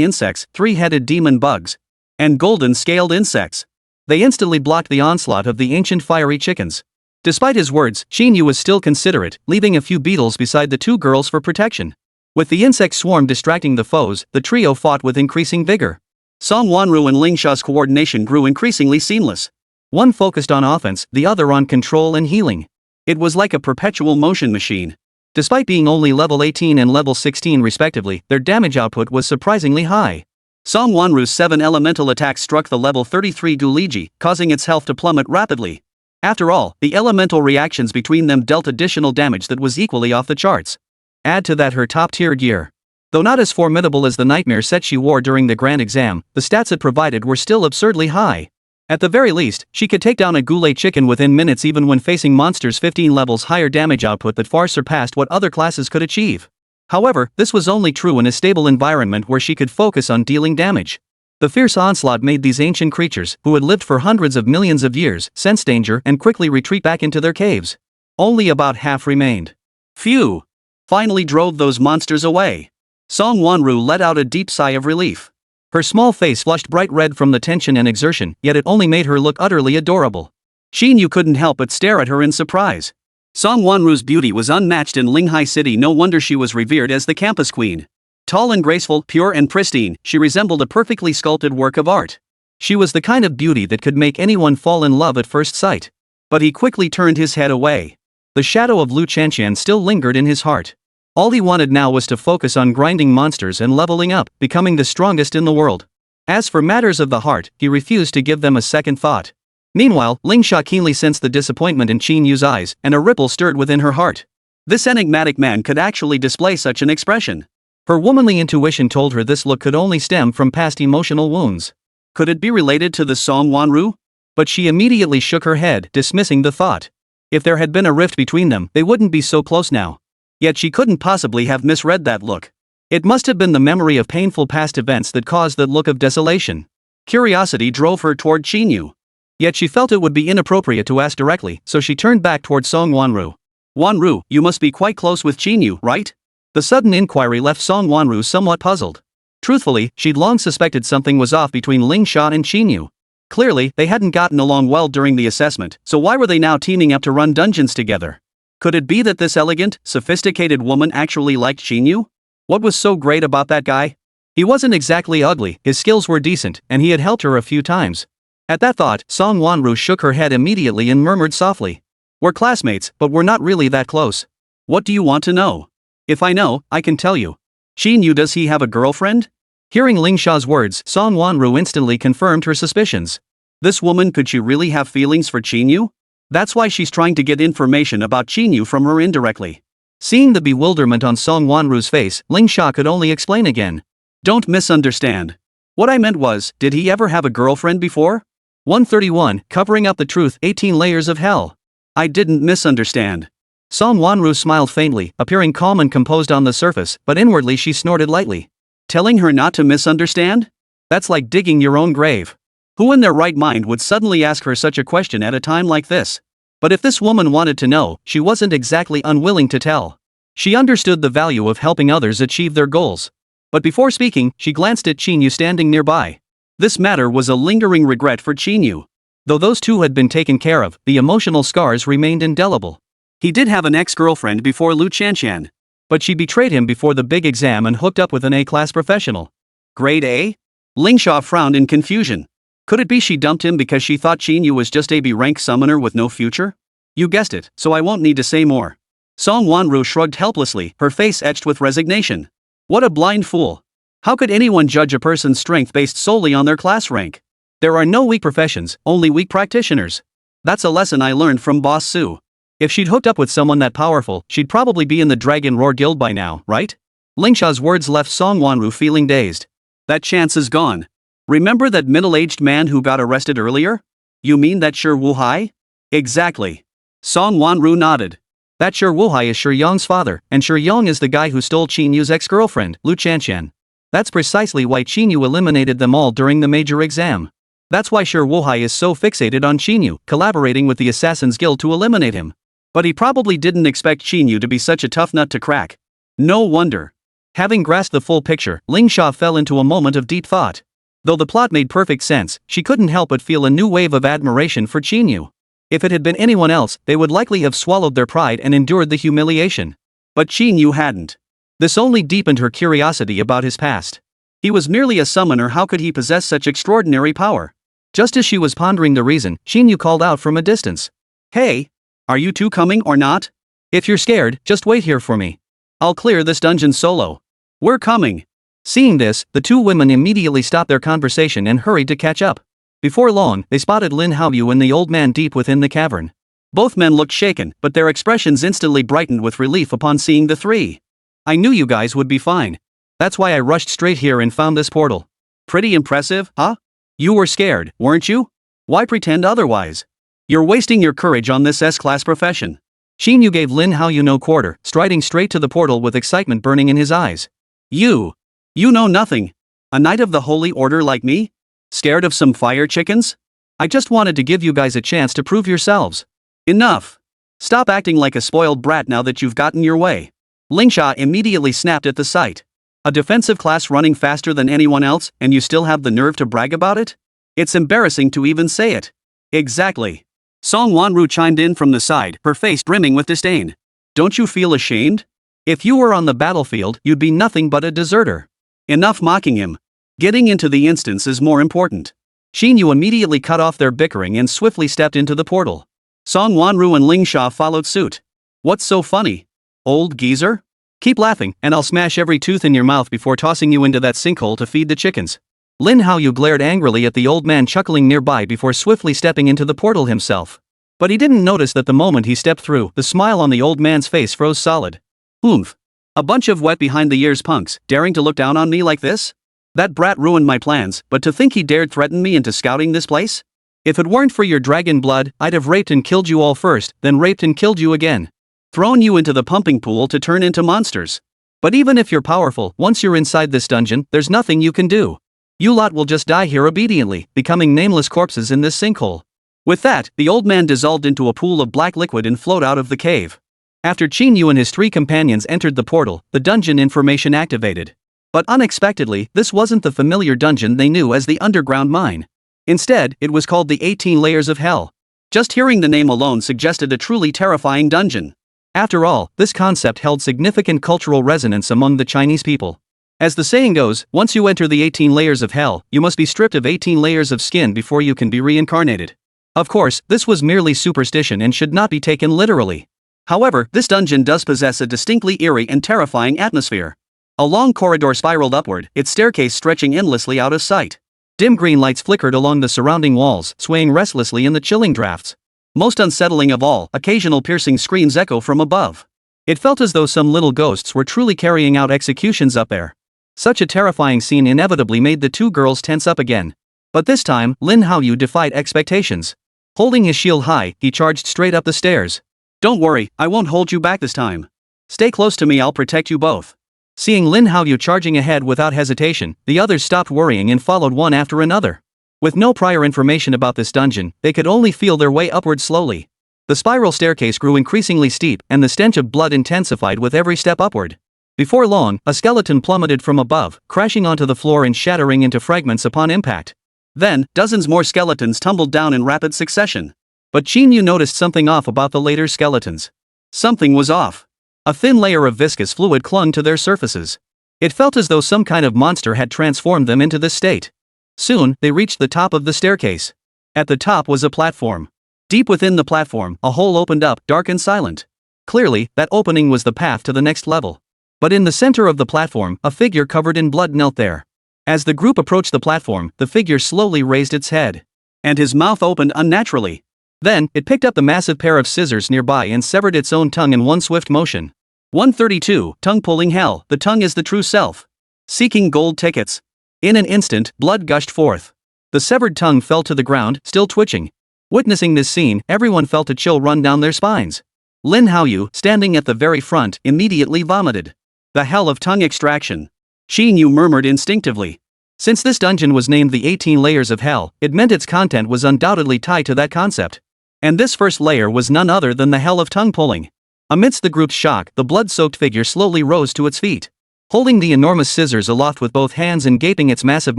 Speaker 2: insects, 3-headed demon bugs, and golden-scaled insects. They instantly blocked the onslaught of the ancient fiery chickens. Despite his words, Qín Yǔ was still considerate, leaving a few beetles beside the two girls for protection. With the insect swarm distracting the foes, the trio fought with increasing vigor. Song Wanru and Ling Sha's coordination grew increasingly seamless. One focused on offense, the other on control and healing. It was like a perpetual motion machine. Despite being only level 18 and level 16 respectively, their damage output was surprisingly high. Song Wanru's 7 elemental attacks struck the level 33 Duliji, causing its health to plummet rapidly. After all, the elemental reactions between them dealt additional damage that was equally off the charts. Add to that her top-tiered gear. Though not as formidable as the nightmare set she wore during the grand exam, the stats it provided were still absurdly high. At the very least, she could take down a goulet chicken within minutes even when facing monsters 15 levels higher damage output that far surpassed what other classes could achieve. However, this was only true in a stable environment where she could focus on dealing damage. The fierce onslaught made these ancient creatures, who had lived for hundreds of millions of years, sense danger and quickly retreat back into their caves. Only about half remained. Phew! Finally drove those monsters away. Song Wanru let out a deep sigh of relief. Her small face flushed bright red from the tension and exertion, yet it only made her look utterly adorable. Qín Yǔ couldn't help but stare at her in surprise. Song Wanru's beauty was unmatched in Linghai City, no wonder she was revered as the campus queen. Tall and graceful, pure and pristine, she resembled a perfectly sculpted work of art. She was the kind of beauty that could make anyone fall in love at first sight. But he quickly turned his head away. The shadow of Lu Chanqian still lingered in his heart. All he wanted now was to focus on grinding monsters and leveling up, becoming the strongest in the world. As for matters of the heart, he refused to give them a second thought. Meanwhile, Ling Sha keenly sensed the disappointment in Qín Yǔ's eyes, and a ripple stirred within her heart. This enigmatic man could actually display such an expression. Her womanly intuition told her this look could only stem from past emotional wounds. Could it be related to the Song Wanru? But she immediately shook her head, dismissing the thought. If there had been a rift between them, they wouldn't be so close now. Yet she couldn't possibly have misread that look. It must have been the memory of painful past events that caused that look of desolation. Curiosity drove her toward Qín Yǔ. Yet she felt it would be inappropriate to ask directly, so she turned back toward Song Wanru. Wanru, you must be quite close with Qín Yǔ, right? The sudden inquiry left Song Wanru somewhat puzzled. Truthfully, she'd long suspected something was off between Ling Sha and Qín Yǔ. Clearly, they hadn't gotten along well during the assessment, so why were they now teaming up to run dungeons together? Could it be that this elegant, sophisticated woman actually liked Qín Yǔ? What was so great about that guy? He wasn't exactly ugly, his skills were decent, and he had helped her a few times. At that thought, Song Wanru shook her head immediately and murmured softly. We're classmates, but we're not really that close. What do you want to know? If I know, I can tell you. Qín Yǔ, does he have a girlfriend? Hearing Ling Sha's words, Song Wanru instantly confirmed her suspicions. This woman, could she really have feelings for Qín Yǔ? That's why she's trying to get information about Qín Yǔ from her indirectly. Seeing the bewilderment on Song Wanru's face, Ling Sha could only explain again. Don't misunderstand. What I meant was, did he ever have a girlfriend before? 131, covering up the truth, 18 layers of hell. I didn't misunderstand. Song Wanru smiled faintly, appearing calm and composed on the surface, but inwardly she snorted lightly. Telling her not to misunderstand? That's like digging your own grave. Who in their right mind would suddenly ask her such a question at a time like this? But if this woman wanted to know, she wasn't exactly unwilling to tell. She understood the value of helping others achieve their goals. But before speaking, she glanced at Qín Yǔ standing nearby. This matter was a lingering regret for Qín Yǔ. Though those two had been taken care of, the emotional scars remained indelible. He did have an ex-girlfriend before Lu Qianqian. But she betrayed him before the big exam and hooked up with an A-class professional. Grade A? Ling Sha frowned in confusion. Could it be she dumped him because she thought Qín Yǔ was just a B-rank summoner with no future? You guessed it, so I won't need to say more. Song Wanru shrugged helplessly, her face etched with resignation. What a blind fool. How could anyone judge a person's strength based solely on their class rank? There are no weak professions, only weak practitioners. That's a lesson I learned from Boss Su. If she'd hooked up with someone that powerful, she'd probably be in the Dragon Roar Guild by now, right? Ling Sha's words left Song Wanru feeling dazed. That chance is gone. Remember that middle-aged man who got arrested earlier? You mean that Shi Wuhai? Exactly. Song Wanru nodded. That Shi Wuhai is Shi Yong's father, and Shi Yong is the guy who stole Qín Yǔ's ex-girlfriend, Lu Qianqian. That's precisely why Qín Yǔ eliminated them all during the major exam. That's why Shi Wuhai is so fixated on Qín Yǔ, collaborating with the Assassin's Guild to eliminate him. But he probably didn't expect Qín Yǔ to be such a tough nut to crack. No wonder. Having grasped the full picture, Ling Sha fell into a moment of deep thought. Though the plot made perfect sense, she couldn't help but feel a new wave of admiration for Qín Yǔ. If it had been anyone else, they would likely have swallowed their pride and endured the humiliation. But Qín Yǔ hadn't. This only deepened her curiosity about his past. He was merely a summoner, how could he possess such extraordinary power? Just as she was pondering the reason, Qín Yǔ called out from a distance. Hey! Are you two coming or not? If you're scared, just wait here for me. I'll clear this dungeon solo. We're coming. Seeing this, the two women immediately stopped their conversation and hurried to catch up. Before long, they spotted Lin Haoyu and the old man deep within the cavern. Both men looked shaken, but their expressions instantly brightened with relief upon seeing the three. I knew you guys would be fine. That's why I rushed straight here and found this portal. Pretty impressive, huh? You were scared, weren't you? Why pretend otherwise? You're wasting your courage on this S-class profession. Qín Yǔ gave Lin Haoyu no quarter, striding straight to the portal with excitement burning in his eyes. You know nothing. A knight of the Holy Order like me? Scared of some fire chickens? I just wanted to give you guys a chance to prove yourselves. Enough. Stop acting like a spoiled brat now that you've gotten your way. Ling Sha immediately snapped at the sight. A defensive class running faster than anyone else, and you still have the nerve to brag about it? It's embarrassing to even say it. Exactly. Song Wanru chimed in from the side, her face brimming with disdain. Don't you feel ashamed? If you were on the battlefield, you'd be nothing but a deserter. Enough mocking him. Getting into the instance is more important. Qín Yǔ immediately cut off their bickering and swiftly stepped into the portal. Song Wanru and Ling Sha followed suit. What's so funny? Old geezer? Keep laughing, and I'll smash every tooth in your mouth before tossing you into that sinkhole to feed the chickens. Lin Haoyu glared angrily at the old man chuckling nearby before swiftly stepping into the portal himself. But he didn't notice that the moment he stepped through, the smile on the old man's face froze solid. Oomph. A bunch of wet behind the ears punks, daring to look down on me like this? That brat ruined my plans, but to think he dared threaten me into scouting this place? If it weren't for your dragon blood, I'd have raped and killed you all first, then raped and killed you again. Thrown you into the pumping pool to turn into monsters. But even if you're powerful, once you're inside this dungeon, there's nothing you can do. You lot will just die here obediently, becoming nameless corpses in this sinkhole. With that, the old man dissolved into a pool of black liquid and flowed out of the cave. After Qín Yǔ and his 3 companions entered the portal, the dungeon information activated. But unexpectedly, this wasn't the familiar dungeon they knew as the underground mine. Instead, it was called the 18 Layers of Hell. Just hearing the name alone suggested a truly terrifying dungeon. After all, this concept held significant cultural resonance among the Chinese people. As the saying goes, once you enter the 18 layers of hell, you must be stripped of 18 layers of skin before you can be reincarnated. Of course, this was merely superstition and should not be taken literally. However, this dungeon does possess a distinctly eerie and terrifying atmosphere. A long corridor spiraled upward, its staircase stretching endlessly out of sight. Dim green lights flickered along the surrounding walls, swaying restlessly in the chilling drafts. Most unsettling of all, occasional piercing screams echo from above. It felt as though some little ghosts were truly carrying out executions up there. Such a terrifying scene inevitably made the 2 girls tense up again. But this time, Lin Haoyu defied expectations. Holding his shield high, he charged straight up the stairs. "Don't worry, I won't hold you back this time. Stay close to me, I'll protect you both." Seeing Lin Haoyu charging ahead without hesitation, the others stopped worrying and followed one after another. With no prior information about this dungeon, they could only feel their way upward slowly. The spiral staircase grew increasingly steep, and the stench of blood intensified with every step upward. Before long, a skeleton plummeted from above, crashing onto the floor and shattering into fragments upon impact. Then, dozens more skeletons tumbled down in rapid succession. But Qín Yǔ noticed something off about the later skeletons. Something was off. A thin layer of viscous fluid clung to their surfaces. It felt as though some kind of monster had transformed them into this state. Soon, they reached the top of the staircase. At the top was a platform. Deep within the platform, a hole opened up, dark and silent. Clearly, that opening was the path to the next level. But in the center of the platform, a figure covered in blood knelt there. As the group approached the platform, the figure slowly raised its head. And his mouth opened unnaturally. Then, it picked up the massive pair of scissors nearby and severed its own tongue in one swift motion. 132, Tongue-pulling hell, the tongue is the true self. Seeking gold tickets. In an instant, blood gushed forth. The severed tongue fell to the ground, still twitching. Witnessing this scene, everyone felt a chill run down their spines. Lin Haoyu, standing at the very front, immediately vomited. The hell of tongue extraction. Qín Yǔ murmured instinctively. Since this dungeon was named the 18 Layers of Hell, it meant its content was undoubtedly tied to that concept. And this first layer was none other than the hell of tongue pulling. Amidst the group's shock, the blood-soaked figure slowly rose to its feet. Holding the enormous scissors aloft with both hands and gaping its massive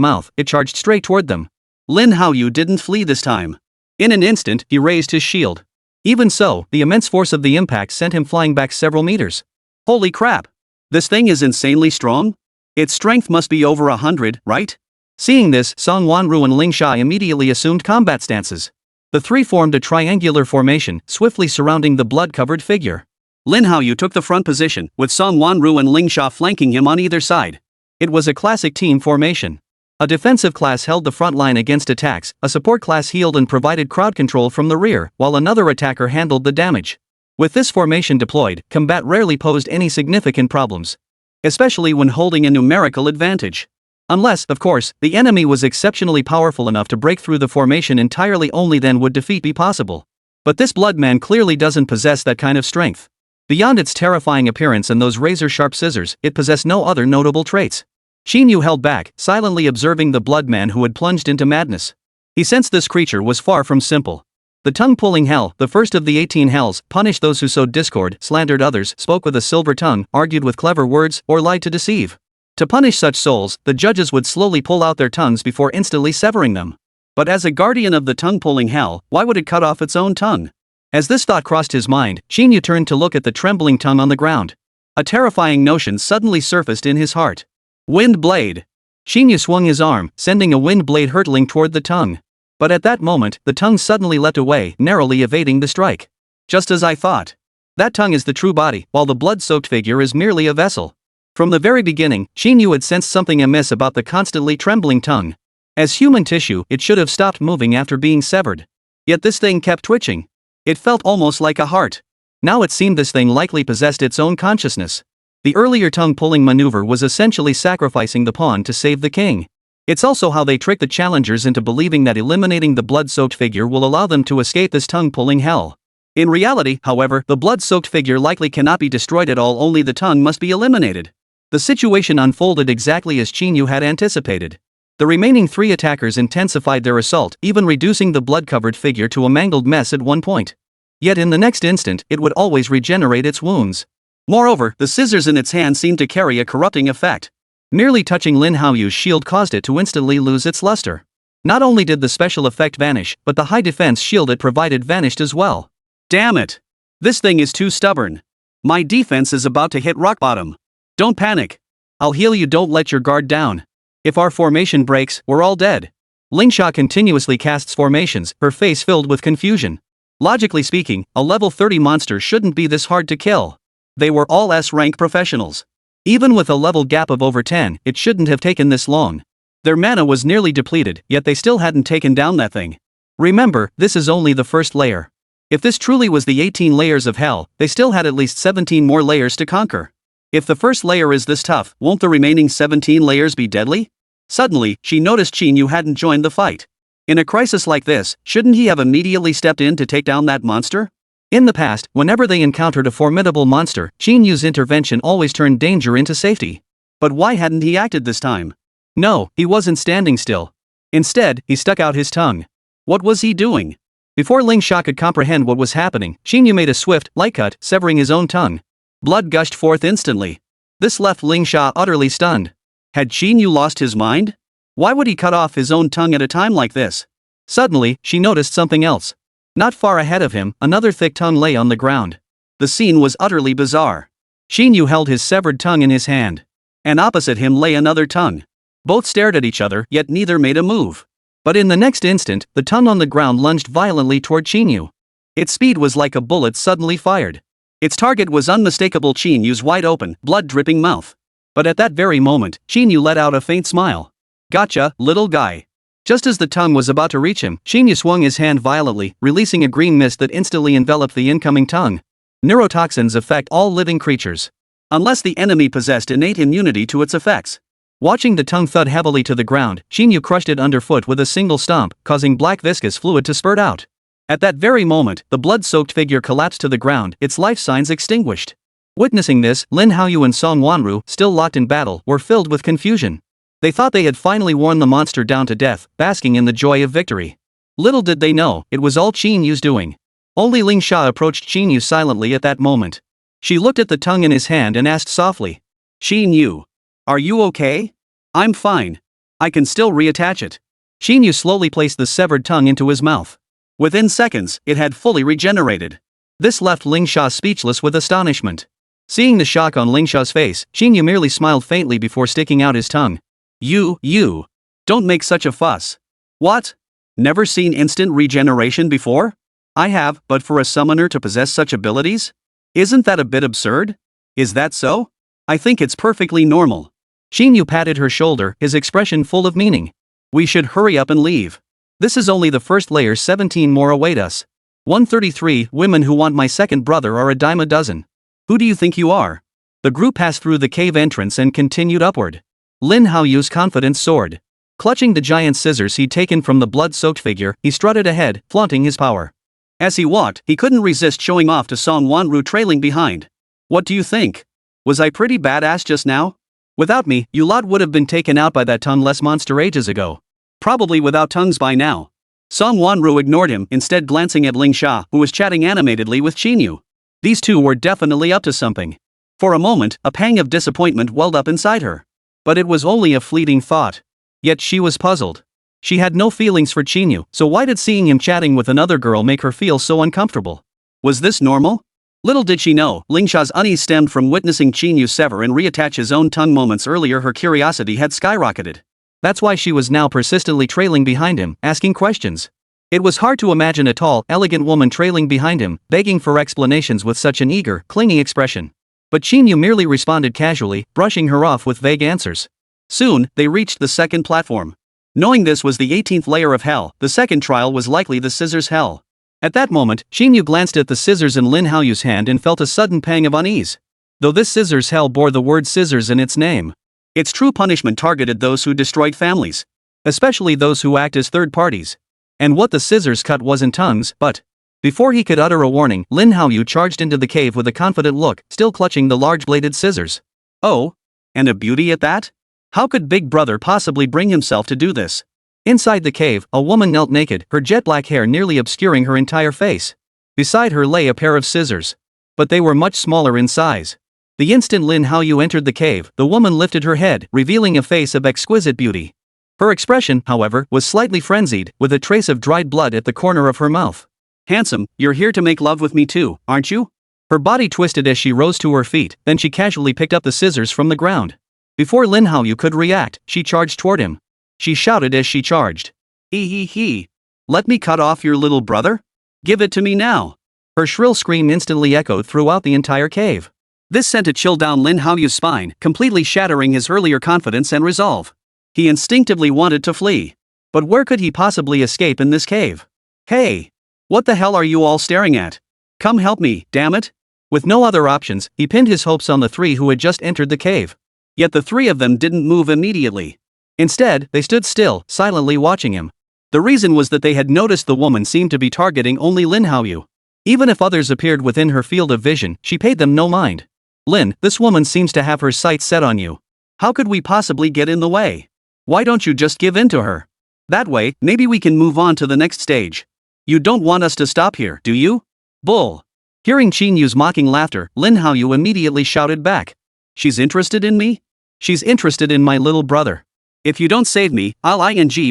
Speaker 2: mouth, it charged straight toward them. Lin Haoyu didn't flee this time. In an instant, he raised his shield. Even so, the immense force of the impact sent him flying back several meters. Holy crap! This thing is insanely strong? Its strength must be over 100, right? Seeing this, Song Wanru and Ling Sha immediately assumed combat stances. The 3 formed a triangular formation, swiftly surrounding the blood-covered figure. Lin Haoyu took the front position, with Song Wanru and Ling Sha flanking him on either side. It was a classic team formation. A defensive class held the front line against attacks, a support class healed and provided crowd control from the rear, while another attacker handled the damage. With this formation deployed, combat rarely posed any significant problems. Especially when holding a numerical advantage. Unless, of course, the enemy was exceptionally powerful enough to break through the formation entirely, only then would defeat be possible. But this bloodman clearly doesn't possess that kind of strength. Beyond its terrifying appearance and those razor-sharp scissors, it possessed no other notable traits. Qín Yǔ held back, silently observing the bloodman who had plunged into madness. He sensed this creature was far from simple. The tongue-pulling hell, the first of the 18 hells, punished those who sowed discord, slandered others, spoke with a silver tongue, argued with clever words, or lied to deceive. To punish such souls, the judges would slowly pull out their tongues before instantly severing them. But as a guardian of the tongue-pulling hell, why would it cut off its own tongue? As this thought crossed his mind, Qín Yǔ turned to look at the trembling tongue on the ground. A terrifying notion suddenly surfaced in his heart. Wind blade. Qín Yǔ swung his arm, sending a wind blade hurtling toward the tongue. But at that moment, the tongue suddenly leapt away, narrowly evading the strike. Just as I thought. That tongue is the true body, while the blood-soaked figure is merely a vessel. From the very beginning, Qín Yǔ had sensed something amiss about the constantly trembling tongue. As human tissue, it should have stopped moving after being severed. Yet this thing kept twitching. It felt almost like a heart. Now it seemed this thing likely possessed its own consciousness. The earlier tongue-pulling maneuver was essentially sacrificing the pawn to save the king. It's also how they trick the challengers into believing that eliminating the blood-soaked figure will allow them to escape this tongue-pulling hell. In reality, however, the blood-soaked figure likely cannot be destroyed at all, only the tongue must be eliminated. The situation unfolded exactly as Qín Yǔ had anticipated. The remaining 3 attackers intensified their assault, even reducing the blood-covered figure to a mangled mess at one point. Yet in the next instant, it would always regenerate its wounds. Moreover, the scissors in its hand seemed to carry a corrupting effect. Merely touching Lin Haoyu's shield caused it to instantly lose its luster. Not only did the special effect vanish, but the high defense shield it provided vanished as well. Damn it! This thing is too stubborn. My defense is about to hit rock bottom. Don't panic. I'll heal you, don't let your guard down. If our formation breaks, we're all dead. Lingsha continuously casts formations, her face filled with confusion. Logically speaking, a level 30 monster shouldn't be this hard to kill. They were all S-rank professionals. Even with a level gap of over 10, it shouldn't have taken this long. Their mana was nearly depleted, yet they still hadn't taken down that thing. Remember, this is only the first layer. If this truly was the 18 layers of hell, they still had at least 17 more layers to conquer. If the first layer is this tough, won't the remaining 17 layers be deadly? Suddenly, she noticed Qín Yǔ hadn't joined the fight. In a crisis like this, shouldn't he have immediately stepped in to take down that monster? In the past, whenever they encountered a formidable monster, Qín Yǔ's intervention always turned danger into safety. But why hadn't he acted this time? No, he wasn't standing still. Instead, he stuck out his tongue. What was he doing? Before Lingsha could comprehend what was happening, Qín Yǔ made a swift, light cut, severing his own tongue. Blood gushed forth instantly. This left Lingsha utterly stunned. Had Qín Yǔ lost his mind? Why would he cut off his own tongue at a time like this? Suddenly, she noticed something else. Not far ahead of him, another thick tongue lay on the ground. The scene was utterly bizarre. Qín Yǔ held his severed tongue in his hand. And opposite him lay another tongue. Both stared at each other, yet neither made a move. But in the next instant, the tongue on the ground lunged violently toward Qín Yǔ. Its speed was like a bullet suddenly fired. Its target was unmistakable: Qín Yǔ's wide-open, blood-dripping mouth. But at that very moment, Qín Yǔ let out a faint smile. Gotcha, little guy. Just as the tongue was about to reach him, Qín Yǔ swung his hand violently, releasing a green mist that instantly enveloped the incoming tongue. Neurotoxins affect all living creatures. Unless the enemy possessed innate immunity to its effects. Watching the tongue thud heavily to the ground, Qín Yǔ crushed it underfoot with a single stomp, causing black viscous fluid to spurt out. At that very moment, the blood-soaked figure collapsed to the ground, its life signs extinguished. Witnessing this, Lin Haoyu and Sunmmary, still locked in battle, were filled with confusion. They thought they had finally worn the monster down to death, basking in the joy of victory. Little did they know, it was all Qín Yǔ's doing. Only Lingsha approached Qín Yǔ silently at that moment. She looked at the tongue in his hand and asked softly, "Qín Yǔ, are you okay?" "I'm fine. I can still reattach it." Qín Yǔ slowly placed the severed tongue into his mouth. Within seconds, it had fully regenerated. This left Lingsha speechless with astonishment. Seeing the shock on Lingsha's face, Qín Yǔ merely smiled faintly before sticking out his tongue. You. Don't make such a fuss. What? Never seen instant regeneration before? I have, but for a summoner to possess such abilities? Isn't that a bit absurd? Is that so? I think it's perfectly normal. Qín Yǔ patted her shoulder, his expression full of meaning. We should hurry up and leave. This is only the first layer, 17 more await us. 133 Women who want my second brother are a dime a dozen. Who do you think you are? The group passed through the cave entrance and continued upward. Lin Haoyu's confidence soared. Clutching the giant scissors he'd taken from the blood-soaked figure, he strutted ahead, flaunting his power. As he walked, he couldn't resist showing off to Sunmmary trailing behind. What do you think? Was I pretty badass just now? Without me, you lot would have been taken out by that tongueless monster ages ago. Probably without tongues by now. Sunmmary ignored him, instead glancing at Lingsha, who was chatting animatedly with Qín Yǔ. These two were definitely up to something. For a moment, a pang of disappointment welled up inside her. But it was only a fleeting thought. Yet she was puzzled. She had no feelings for Qín Yǔ, so why did seeing him chatting with another girl make her feel so uncomfortable? Was this normal? Little did she know, Lingsha's unease stemmed from witnessing Qín Yǔ sever and reattach his own tongue. Moments earlier her curiosity had skyrocketed. That's why she was now persistently trailing behind him, asking questions. It was hard to imagine a tall, elegant woman trailing behind him, begging for explanations with such an eager, clinging expression. But Qín Yǔ merely responded casually, brushing her off with vague answers. Soon, they reached the second platform. Knowing this was the 18th layer of hell, the second trial was likely the scissors hell. At that moment, Qín Yǔ glanced at the scissors in Lin Haoyu's hand and felt a sudden pang of unease. Though this scissors hell bore the word scissors in its name, its true punishment targeted those who destroyed families. Especially those who act as third parties. And what the scissors cut wasn't tongues, but... Before he could utter a warning, Lin Haoyu charged into the cave with a confident look, still clutching the large-bladed scissors. Oh? And a beauty at that? How could Big Brother possibly bring himself to do this? Inside the cave, a woman knelt naked, her jet-black hair nearly obscuring her entire face. Beside her lay a pair of scissors. But they were much smaller in size. The instant Lin Haoyu entered the cave, the woman lifted her head, revealing a face of exquisite beauty. Her expression, however, was slightly frenzied, with a trace of dried blood at the corner of her mouth. "Handsome, you're here to make love with me too, aren't you?" Her body twisted as she rose to her feet, then she casually picked up the scissors from the ground. Before Lin Haoyu could react, she charged toward him. She shouted as she charged. He. Let me cut off your little brother? Give it to me now." Her shrill scream instantly echoed throughout the entire cave. This sent a chill down Lin Haoyu's spine, completely shattering his earlier confidence and resolve. He instinctively wanted to flee. But where could he possibly escape in this cave? "Hey! What the hell are you all staring at? Come help me, damn it!" With no other options, he pinned his hopes on the three who had just entered the cave. Yet the three of them didn't move immediately. Instead, they stood still, silently watching him. The reason was that they had noticed the woman seemed to be targeting only Lin Haoyu. Even if others appeared within her field of vision, she paid them no mind. "Lin, this woman seems to have her sights set on you. How could we possibly get in the way? Why don't you just give in to her? That way, maybe we can move on to the next stage. You don't want us to stop here, do you? Bull." Hearing Qín Yǔ's mocking laughter, Lin Haoyu immediately shouted back. "She's interested in me? She's interested in my little brother. If you don't save me, I'll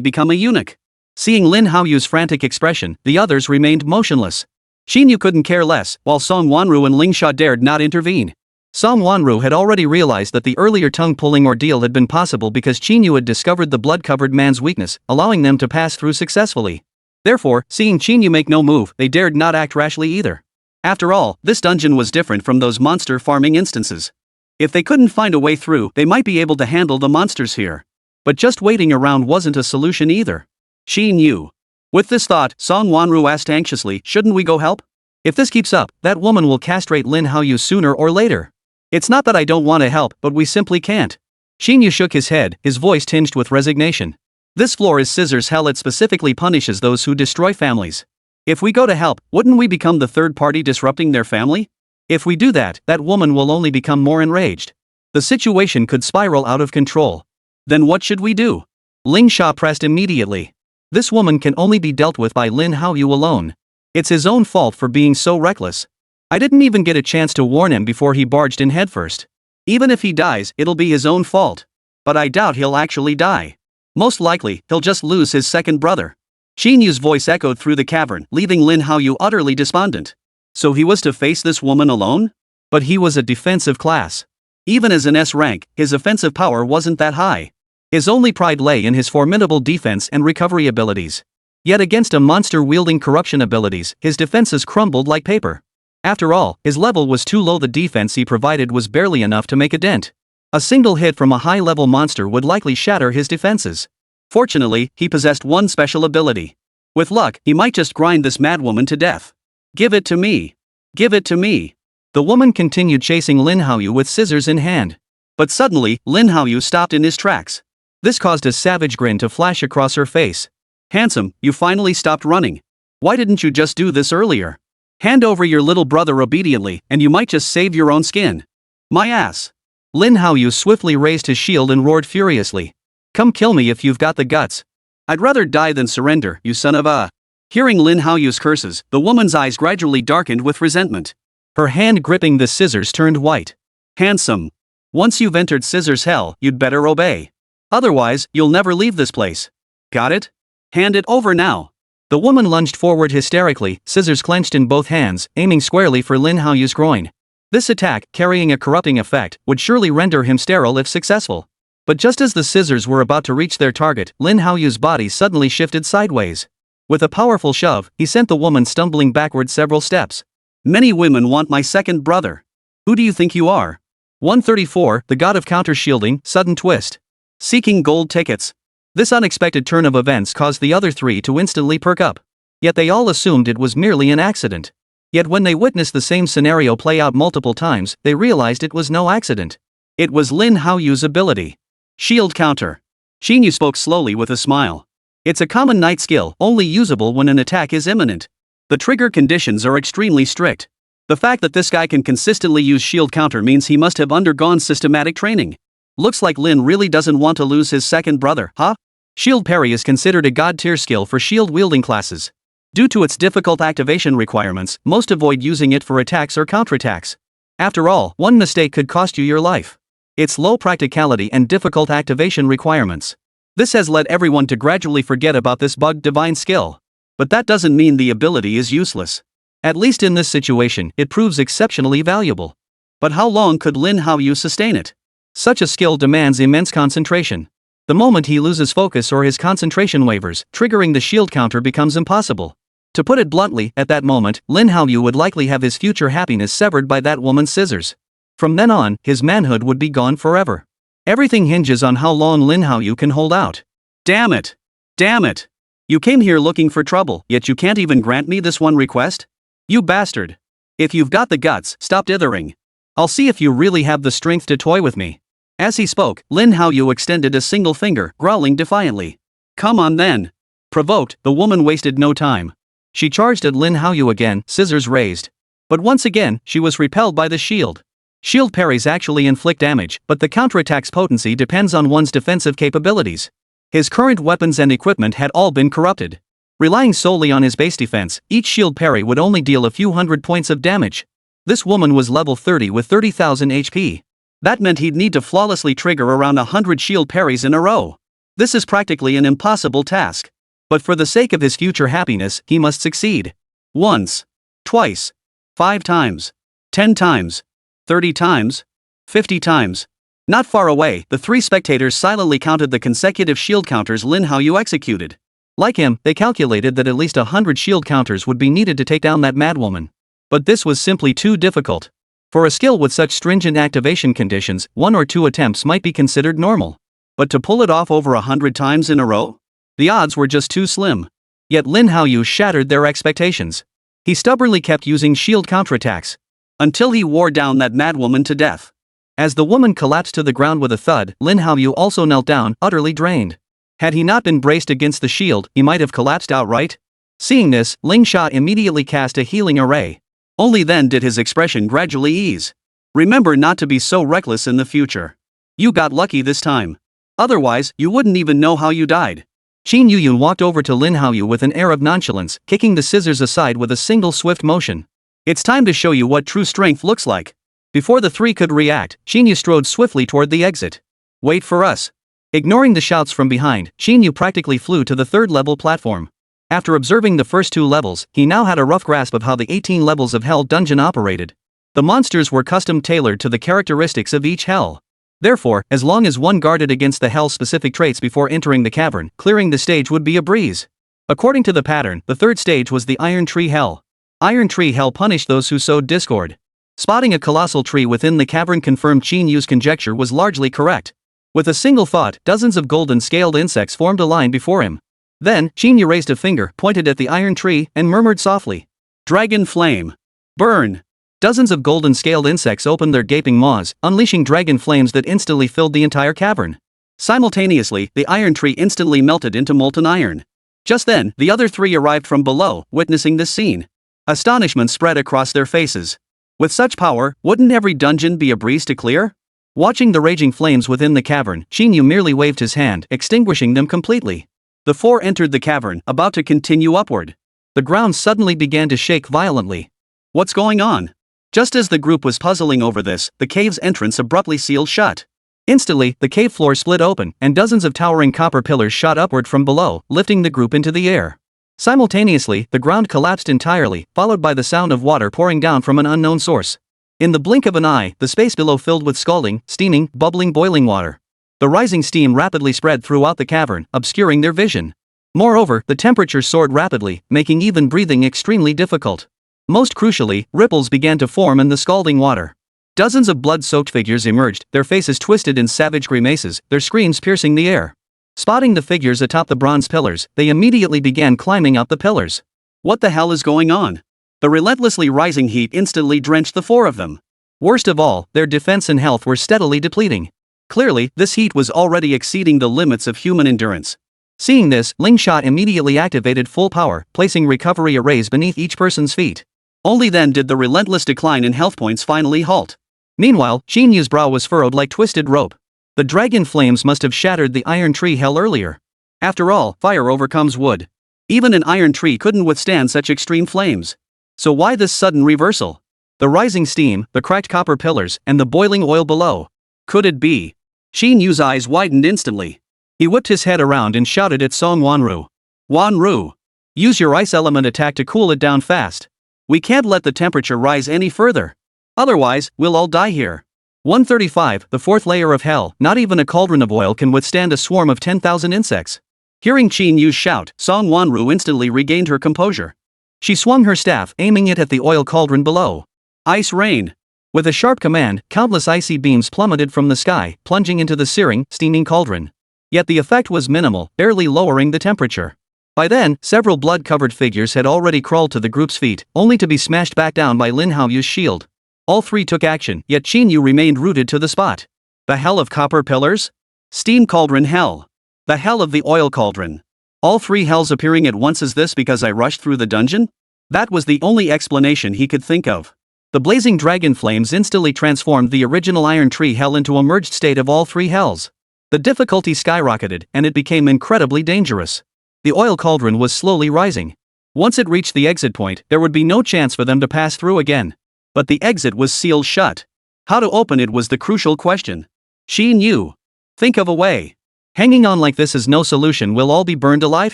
Speaker 2: become a eunuch." Seeing Lin Haoyu's frantic expression, the others remained motionless. Qín Yǔ couldn't care less, while Song Wanru and Ling Sha dared not intervene. Song Wanru had already realized that the earlier tongue-pulling ordeal had been possible because Qín Yǔ had discovered the blood-covered man's weakness, allowing them to pass through successfully. Therefore, seeing Qín Yǔ make no move, they dared not act rashly either. After all, this dungeon was different from those monster farming instances. If they couldn't find a way through, they might be able to handle the monsters here. But just waiting around wasn't a solution either. Qín Yǔ. With this thought, Song Wanru asked anxiously, "Shouldn't we go help? If this keeps up, that woman will castrate Lin Haoyu sooner or later. It's not that I don't want to help, but we simply can't." Qín Yǔ shook his head, his voice tinged with resignation. "This floor is scissors hell. It specifically punishes those who destroy families. If we go to help, wouldn't we become the third party disrupting their family? If we do that, that woman will only become more enraged. The situation could spiral out of control. Then what should we do?" Ling Sha pressed immediately. "This woman can only be dealt with by Lin Haoyu alone. It's his own fault for being so reckless. I didn't even get a chance to warn him before he barged in headfirst. Even if he dies, it'll be his own fault. But I doubt he'll actually die. Most likely, he'll just lose his second brother." Qín Yǔ's voice echoed through the cavern, leaving Lin Haoyu utterly despondent. So he was to face this woman alone? But he was a defensive class. Even as an S rank, his offensive power wasn't that high. His only pride lay in his formidable defense and recovery abilities. Yet against a monster wielding corruption abilities, his defenses crumbled like paper. After all, his level was too low. The defense he provided was barely enough to make a dent. A single hit from a high-level monster would likely shatter his defenses. Fortunately, he possessed one special ability. With luck, he might just grind this madwoman to death. "Give it to me. Give it to me." The woman continued chasing Lin Haoyu with scissors in hand. But suddenly, Lin Haoyu stopped in his tracks. This caused a savage grin to flash across her face. "Handsome, you finally stopped running. Why didn't you just do this earlier? Hand over your little brother obediently, and you might just save your own skin." "My ass." Lin Haoyu swiftly raised his shield and roared furiously. "Come kill me if you've got the guts. I'd rather die than surrender, you son of a..." Hearing Lin Haoyu's curses, the woman's eyes gradually darkened with resentment. Her hand gripping the scissors turned white. "Handsome. Once you've entered scissors hell, you'd better obey. Otherwise, you'll never leave this place. Got it? Hand it over now." The woman lunged forward hysterically, scissors clenched in both hands, aiming squarely for Lin Haoyu's groin. This attack, carrying a corrupting effect, would surely render him sterile if successful. But just as the scissors were about to reach their target, Lin Haoyu's body suddenly shifted sideways. With a powerful shove, he sent the woman stumbling backward several steps. "Many women want my second brother. Who do you think you are?" 134, the god of counter-shielding, sudden twist. Seeking gold tickets. This unexpected turn of events caused the other three to instantly perk up. Yet they all assumed it was merely an accident. Yet when they witnessed the same scenario play out multiple times, they realized it was no accident. It was Lin Haoyu's ability. Shield counter. Qín Yǔ spoke slowly with a smile. It's a common knight skill, only usable when an attack is imminent. The trigger conditions are extremely strict. The fact that this guy can consistently use shield counter means he must have undergone systematic training. Looks like Lin really doesn't want to lose his second brother, huh? Shield parry is considered a god tier skill for shield wielding classes. Due to its difficult activation requirements, most avoid using it for attacks or counterattacks. After all, one mistake could cost you your life. Its low practicality and difficult activation requirements. This has led everyone to gradually forget about this bugged divine skill. But that doesn't mean the ability is useless. At least in this situation, it proves exceptionally valuable. But how long could Lin Haoyu sustain it? Such a skill demands immense concentration. The moment he loses focus or his concentration wavers, triggering the shield counter becomes impossible. To put it bluntly, at that moment, Lin Haoyu would likely have his future happiness severed by that woman's scissors. From then on, his manhood would be gone forever. Everything hinges on how long Lin Haoyu can hold out. Damn it! Damn it! You came here looking for trouble, yet you can't even grant me this one request? You bastard! If you've got the guts, stop dithering. I'll see if you really have the strength to toy with me. As he spoke, Lin Haoyu extended a single finger, growling defiantly. Come on then. Provoked, the woman wasted no time. She charged at Lin Haoyu again, scissors raised. But once again, she was repelled by the shield. Shield parries actually inflict damage, but the counterattack's potency depends on one's defensive capabilities. His current weapons and equipment had all been corrupted. Relying solely on his base defense, each shield parry would only deal a few hundred points of damage. This woman was level 30 with 30,000 HP. That meant he'd need to flawlessly trigger around 100 shield parries in a row. This is practically an impossible task. But for the sake of his future happiness, he must succeed. Once. Twice. 5 times. 10 times. 30 times. 50 times. Not far away, the 3 spectators silently counted the consecutive shield counters Lin Haoyu executed. Like him, they calculated that at least 100 shield counters would be needed to take down that madwoman. But this was simply too difficult. For a skill with such stringent activation conditions, 1 or 2 attempts might be considered normal. But to pull it off over 100 times in a row? The odds were just too slim. Yet Lin Haoyu shattered their expectations. He stubbornly kept using shield counterattacks. Until he wore down that madwoman to death. As the woman collapsed to the ground with a thud, Lin Haoyu also knelt down, utterly drained. Had he not been braced against the shield, he might have collapsed outright. Seeing this, Ling Sha immediately cast a healing array. Only then did his expression gradually ease. Remember not to be so reckless in the future. You got lucky this time. Otherwise, you wouldn't even know how you died. Qín Yǔ walked over to Lin Haoyu with an air of nonchalance, kicking the scissors aside with a single swift motion. It's time to show you what true strength looks like. Before the 3 could react, Qín Yǔ strode swiftly toward the exit. Wait for us. Ignoring the shouts from behind, Qín Yǔ practically flew to the 3rd level platform. After observing the first 2 levels, he now had a rough grasp of how the 18 levels of Hell dungeon operated. The monsters were custom-tailored to the characteristics of each Hell. Therefore, as long as one guarded against the Hell-specific traits before entering the cavern, clearing the stage would be a breeze. According to the pattern, the 3rd stage was the Iron Tree Hell. Iron Tree Hell punished those who sowed discord. Spotting a colossal tree within the cavern confirmed Qín Yǔ's conjecture was largely correct. With a single thought, dozens of golden-scaled insects formed a line before him. Then, Qín Yǔ raised a finger, pointed at the iron tree, and murmured softly. Dragon Flame. Burn. Dozens of golden-scaled insects opened their gaping maws, unleashing dragon flames that instantly filled the entire cavern. Simultaneously, the iron tree instantly melted into molten iron. Just then, the other 3 arrived from below, witnessing this scene. Astonishment spread across their faces. With such power, wouldn't every dungeon be a breeze to clear? Watching the raging flames within the cavern, Qín Yǔ merely waved his hand, extinguishing them completely. The 4 entered the cavern, about to continue upward. The ground suddenly began to shake violently. What's going on? Just as the group was puzzling over this, the cave's entrance abruptly sealed shut. Instantly, the cave floor split open, and dozens of towering copper pillars shot upward from below, lifting the group into the air. Simultaneously, the ground collapsed entirely, followed by the sound of water pouring down from an unknown source. In the blink of an eye, the space below filled with scalding, steaming, bubbling boiling water. The rising steam rapidly spread throughout the cavern, obscuring their vision. Moreover, the temperature soared rapidly, making even breathing extremely difficult. Most crucially, ripples began to form in the scalding water. Dozens of blood-soaked figures emerged, their faces twisted in savage grimaces, their screams piercing the air. Spotting the figures atop the bronze pillars, they immediately began climbing up the pillars. What the hell is going on? The relentlessly rising heat instantly drenched the 4 of them. Worst of all, their defense and health were steadily depleting. Clearly, this heat was already exceeding the limits of human endurance. Seeing this, Ling Sha immediately activated full power, placing recovery arrays beneath each person's feet. Only then did the relentless decline in health points finally halt. Meanwhile, Qín Yǔ's brow was furrowed like twisted rope. The dragon flames must have shattered the iron tree hell earlier. After all, fire overcomes wood. Even an iron tree couldn't withstand such extreme flames. So why this sudden reversal? The rising steam, the cracked copper pillars, and the boiling oil below. Could it be? Qín Yú's eyes widened instantly. He whipped his head around and shouted at Song Wanru. Wanru! Use your ice element attack to cool it down fast. We can't let the temperature rise any further. Otherwise, we'll all die here. 135, the fourth layer of hell, not even a cauldron of oil can withstand a swarm of 10,000 insects. Hearing Qín Yú's shout, Song Wanru instantly regained her composure. She swung her staff, aiming it at the oil cauldron below. Ice rain! With a sharp command, countless icy beams plummeted from the sky, plunging into the searing, steaming cauldron. Yet the effect was minimal, barely lowering the temperature. By then, several blood-covered figures had already crawled to the group's feet, only to be smashed back down by Lin Haoyu's shield. All three took action, yet Qín Yú remained rooted to the spot. The hell of copper pillars? Steam cauldron hell. The hell of the oil cauldron. All three hells appearing at once. Is this because I rushed through the dungeon? That was the only explanation he could think of. The blazing dragon flames instantly transformed the original iron tree hell into a merged state of all three hells. The difficulty skyrocketed, and it became incredibly dangerous. The oil cauldron was slowly rising. Once it reached the exit point, there would be no chance for them to pass through again. But the exit was sealed shut. How to open it was the crucial question. Qín Yú. Think of a way. Hanging on like this is no solution. We'll all be burned alive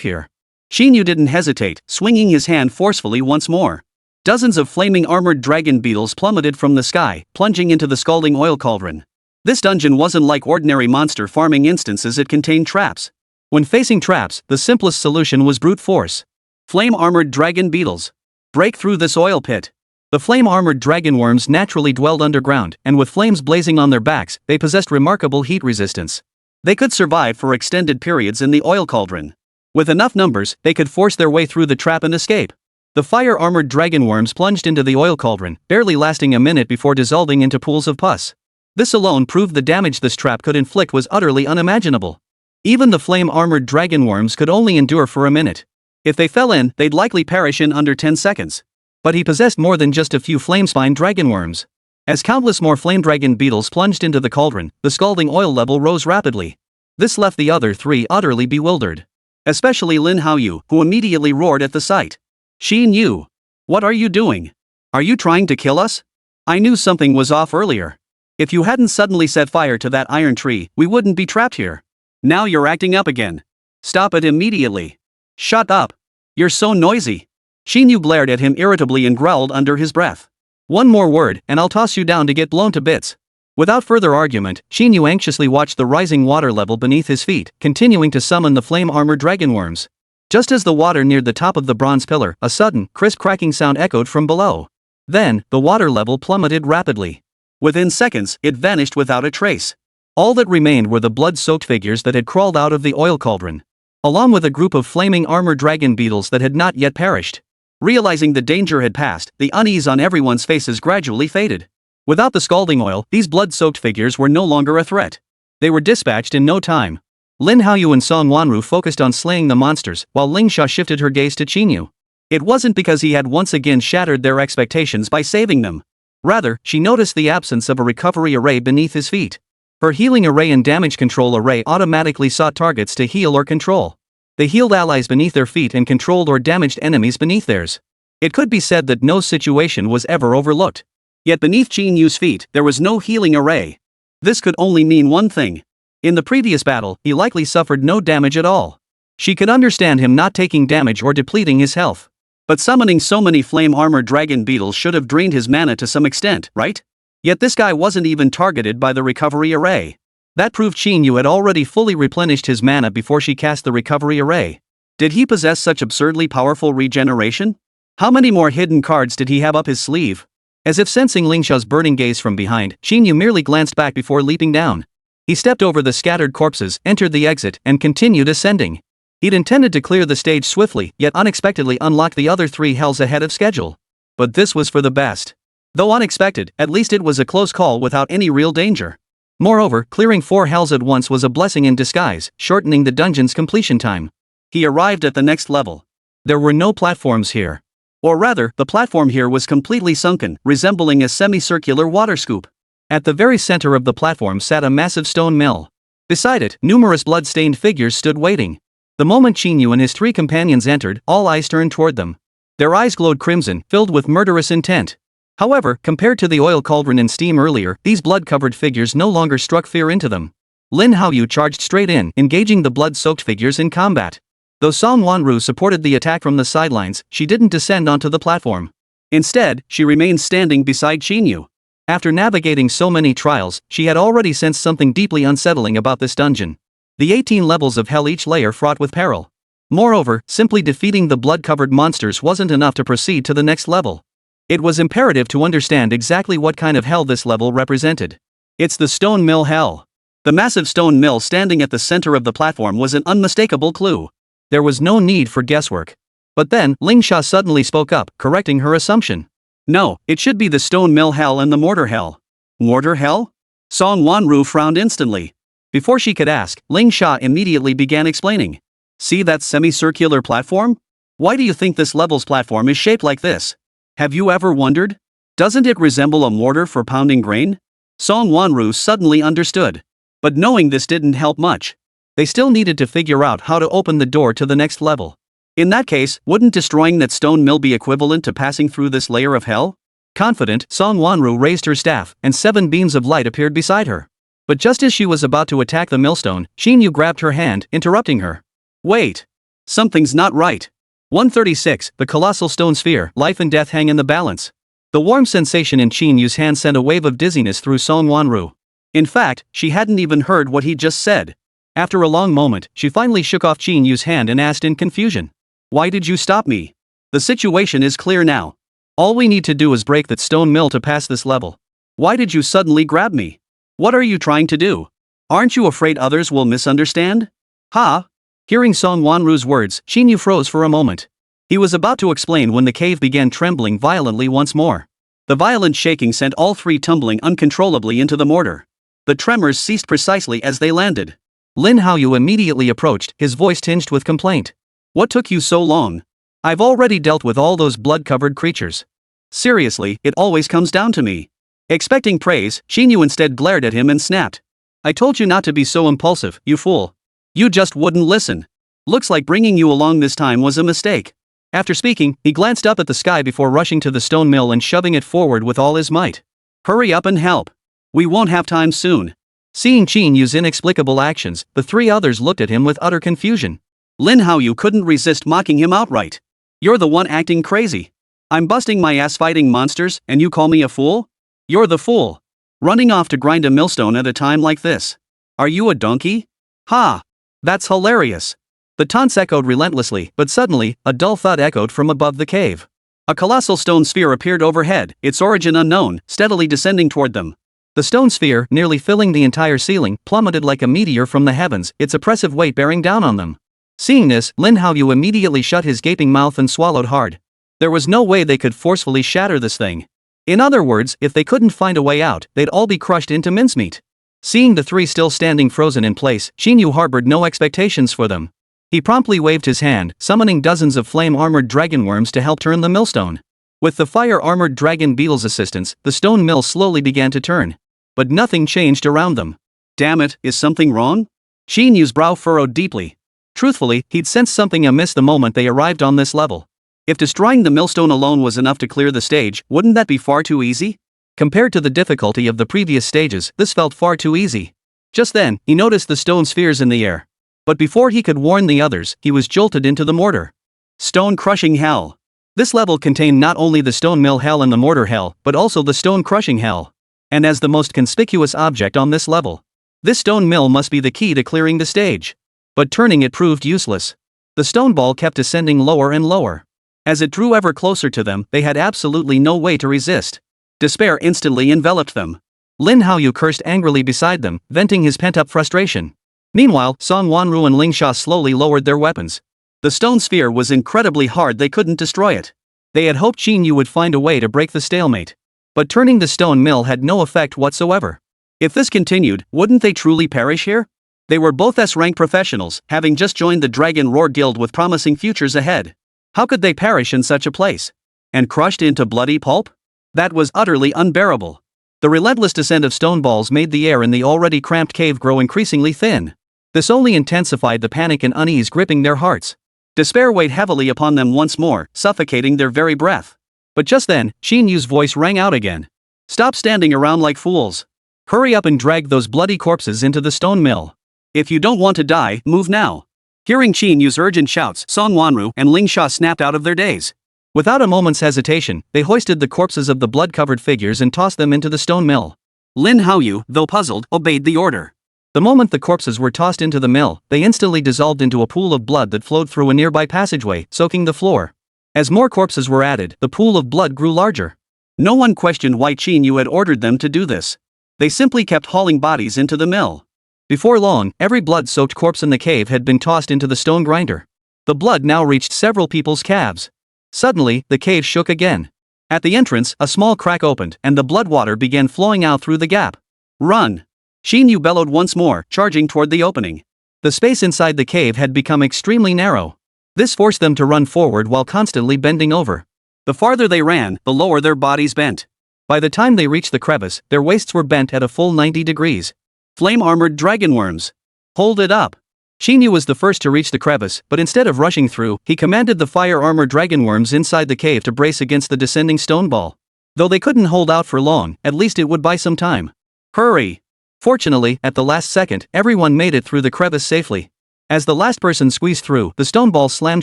Speaker 2: here. Qín Yú didn't hesitate, swinging his hand forcefully once more. Dozens of flaming armored dragon beetles plummeted from the sky, plunging into the scalding oil cauldron. This dungeon wasn't like ordinary monster farming instances. It contained traps. When facing traps, the simplest solution was brute force. Flame-armored dragon beetles. Break through this oil pit. The flame-armored dragon worms naturally dwelled underground, and with flames blazing on their backs, they possessed remarkable heat resistance. They could survive for extended periods in the oil cauldron. With enough numbers, they could force their way through the trap and escape. The fire-armored dragon worms plunged into the oil cauldron, barely lasting a minute before dissolving into pools of pus. This alone proved the damage this trap could inflict was utterly unimaginable. Even the flame-armored dragon worms could only endure for a minute. If they fell in, they'd likely perish in under 10 seconds. But he possessed more than just a few flame-spine dragon worms. As countless more flame dragon beetles plunged into the cauldron, the scalding oil level rose rapidly. This left the other three utterly bewildered. Especially Lin Haoyu, who immediately roared at the sight. Qín Yú. What are you doing? Are you trying to kill us? I knew something was off earlier. If you hadn't suddenly set fire to that iron tree, we wouldn't be trapped here. Now you're acting up again. Stop it immediately. Shut up. You're so noisy. Qín Yú glared at him irritably and growled under his breath. One more word, and I'll toss you down to get blown to bits. Without further argument, Qín Yú anxiously watched the rising water level beneath his feet, continuing to summon the flame-armored dragon worms. Just as the water neared the top of the bronze pillar, a sudden, crisp cracking sound echoed from below. Then, the water level plummeted rapidly. Within seconds, it vanished without a trace. All that remained were the blood-soaked figures that had crawled out of the oil cauldron, along with a group of flaming armored dragon beetles that had not yet perished. Realizing the danger had passed, the unease on everyone's faces gradually faded. Without the scalding oil, these blood-soaked figures were no longer a threat. They were dispatched in no time. Lin Haoyu and Song Wanru focused on slaying the monsters, while Ling Xia shifted her gaze to Qín Yú. It wasn't because he had once again shattered their expectations by saving them. Rather, she noticed the absence of a recovery array beneath his feet. Her healing array and damage control array automatically sought targets to heal or control. They healed allies beneath their feet and controlled or damaged enemies beneath theirs. It could be said that no situation was ever overlooked. Yet beneath Qín Yú's feet, there was no healing array. This could only mean one thing. In the previous battle, he likely suffered no damage at all. She could understand him not taking damage or depleting his health. But summoning so many flame-armored dragon beetles should have drained his mana to some extent, right? Yet this guy wasn't even targeted by the recovery array. That proved Qín Yú had already fully replenished his mana before she cast the recovery array. Did he possess such absurdly powerful regeneration? How many more hidden cards did he have up his sleeve? As if sensing Ling Xia's burning gaze from behind, Qín Yú merely glanced back before leaping down. He stepped over the scattered corpses, entered the exit, and continued ascending. He'd intended to clear the stage swiftly, yet unexpectedly unlocked the other three hells ahead of schedule. But this was for the best. Though unexpected, at least it was a close call without any real danger. Moreover, clearing 4 hells at once was a blessing in disguise, shortening the dungeon's completion time. He arrived at the next level. There were no platforms here. Or rather, the platform here was completely sunken, resembling a semicircular water scoop. At the very center of the platform sat a massive stone mill. Beside it, numerous blood-stained figures stood waiting. The moment Qín Yǔ and his 3 companions entered, all eyes turned toward them. Their eyes glowed crimson, filled with murderous intent. However, compared to the oil cauldron and steam earlier, these blood-covered figures no longer struck fear into them. Lin Haoyu charged straight in, engaging the blood-soaked figures in combat. Though Song Wanru supported the attack from the sidelines, she didn't descend onto the platform. Instead, she remained standing beside Qín Yǔ. After navigating so many trials, she had already sensed something deeply unsettling about this dungeon. The 18 levels of hell, each layer fraught with peril. Moreover, simply defeating the blood-covered monsters wasn't enough to proceed to the next level. It was imperative to understand exactly what kind of hell this level represented. It's the stone mill hell. The massive stone mill standing at the center of the platform was an unmistakable clue. There was no need for guesswork. But then, Ling Sha suddenly spoke up, correcting her assumption. No, it should be the stone mill hell and the mortar hell. Mortar hell? Song Wanru frowned instantly. Before she could ask, Ling Sha immediately began explaining. See that semicircular platform? Why do you think this level's platform is shaped like this? Have you ever wondered? Doesn't it resemble a mortar for pounding grain? Song Wanru suddenly understood. But knowing this didn't help much. They still needed to figure out how to open the door to the next level. In that case, wouldn't destroying that stone mill be equivalent to passing through this layer of hell? Confident, Song Wanru raised her staff, and 7 beams of light appeared beside her. But just as she was about to attack the millstone, Qín Yǔ grabbed her hand, interrupting her. Wait. Something's not right. 136, the colossal stone sphere, life and death hang in the balance. The warm sensation in Qín Yǔ's hand sent a wave of dizziness through Song Wanru. In fact, she hadn't even heard what he just said. After a long moment, she finally shook off Qín Yǔ's hand and asked in confusion. Why did you stop me? The situation is clear now. All we need to do is break that stone mill to pass this level. Why did you suddenly grab me? What are you trying to do? Aren't you afraid others will misunderstand? Ha! Hearing Song Wanru's words, Qín Yǔ froze for a moment. He was about to explain when the cave began trembling violently once more. The violent shaking sent all 3 tumbling uncontrollably into the mortar. The tremors ceased precisely as they landed. Lin Haoyu immediately approached, his voice tinged with complaint. What took you so long? I've already dealt with all those blood-covered creatures. Seriously, it always comes down to me. Expecting praise, Qín Yǔ instead glared at him and snapped. I told you not to be so impulsive, you fool. You just wouldn't listen. Looks like bringing you along this time was a mistake. After speaking, he glanced up at the sky before rushing to the stone mill and shoving it forward with all his might. Hurry up and help. We won't have time soon. Seeing Qín Yǔ's inexplicable actions, the 3 others looked at him with utter confusion. Lin Haoyu couldn't resist mocking him outright. You're the one acting crazy. I'm busting my ass fighting monsters, and you call me a fool? You're the fool. Running off to grind a millstone at a time like this. Are you a donkey? Ha! That's hilarious. The taunts echoed relentlessly, but suddenly, a dull thud echoed from above the cave. A colossal stone sphere appeared overhead, its origin unknown, steadily descending toward them. The stone sphere, nearly filling the entire ceiling, plummeted like a meteor from the heavens, its oppressive weight bearing down on them. Seeing this, Lin Haoyu immediately shut his gaping mouth and swallowed hard. There was no way they could forcefully shatter this thing. In other words, if they couldn't find a way out, they'd all be crushed into mincemeat. Seeing the 3 still standing frozen in place, Qín Yǔ harbored no expectations for them. He promptly waved his hand, summoning dozens of flame-armored dragon worms to help turn the millstone. With the fire-armored dragon beetle's assistance, the stone mill slowly began to turn. But nothing changed around them. Damn it, is something wrong? Qín Yǔ's brow furrowed deeply. Truthfully, he'd sensed something amiss the moment they arrived on this level. If destroying the millstone alone was enough to clear the stage, wouldn't that be far too easy? Compared to the difficulty of the previous stages, this felt far too easy. Just then, he noticed the stone spheres in the air. But before he could warn the others, he was jolted into the mortar. Stone-crushing hell. This level contained not only the stone mill hell and the mortar hell, but also the stone-crushing hell. And as the most conspicuous object on this level, this stone mill must be the key to clearing the stage. But turning it proved useless. The stone ball kept ascending lower and lower. As it drew ever closer to them, they had absolutely no way to resist. Despair instantly enveloped them. Lin Haoyu cursed angrily beside them, venting his pent-up frustration. Meanwhile, Song Wanru and Ling Sha slowly lowered their weapons. The stone sphere was incredibly hard, they couldn't destroy it. They had hoped Qín Yǔ would find a way to break the stalemate. But turning the stone mill had no effect whatsoever. If this continued, wouldn't they truly perish here? They were both S-rank professionals, having just joined the Dragon Roar Guild with promising futures ahead. How could they perish in such a place? And crushed into bloody pulp? That was utterly unbearable. The relentless descent of stone balls made the air in the already cramped cave grow increasingly thin. This only intensified the panic and unease gripping their hearts. Despair weighed heavily upon them once more, suffocating their very breath. But just then, Qín Yú's voice rang out again. Stop standing around like fools. Hurry up and drag those bloody corpses into the stone mill. If you don't want to die, move now. Hearing Qín Yú's urgent shouts, Song Wanru and Ling Sha snapped out of their daze. Without a moment's hesitation, they hoisted the corpses of the blood-covered figures and tossed them into the stone mill. Lin Haoyu, though puzzled, obeyed the order. The moment the corpses were tossed into the mill, they instantly dissolved into a pool of blood that flowed through a nearby passageway, soaking the floor. As more corpses were added, the pool of blood grew larger. No one questioned why Qín Yú had ordered them to do this. They simply kept hauling bodies into the mill. Before long, every blood-soaked corpse in the cave had been tossed into the stone grinder. The blood now reached several people's calves. Suddenly, the cave shook again. At the entrance, a small crack opened, and the blood water began flowing out through the gap. Run! Qín Yú bellowed once more, charging toward the opening. The space inside the cave had become extremely narrow. This forced them to run forward while constantly bending over. The farther they ran, the lower their bodies bent. By the time they reached the crevice, their waists were bent at a full 90 degrees. Flame-armored dragonworms. Hold it up. Qín Yú was the first to reach the crevice, but instead of rushing through, he commanded the fire-armored dragonworms inside the cave to brace against the descending stone ball. Though they couldn't hold out for long, at least it would buy some time. Hurry! Fortunately, at the last second, everyone made it through the crevice safely. As the last person squeezed through, the stone ball slammed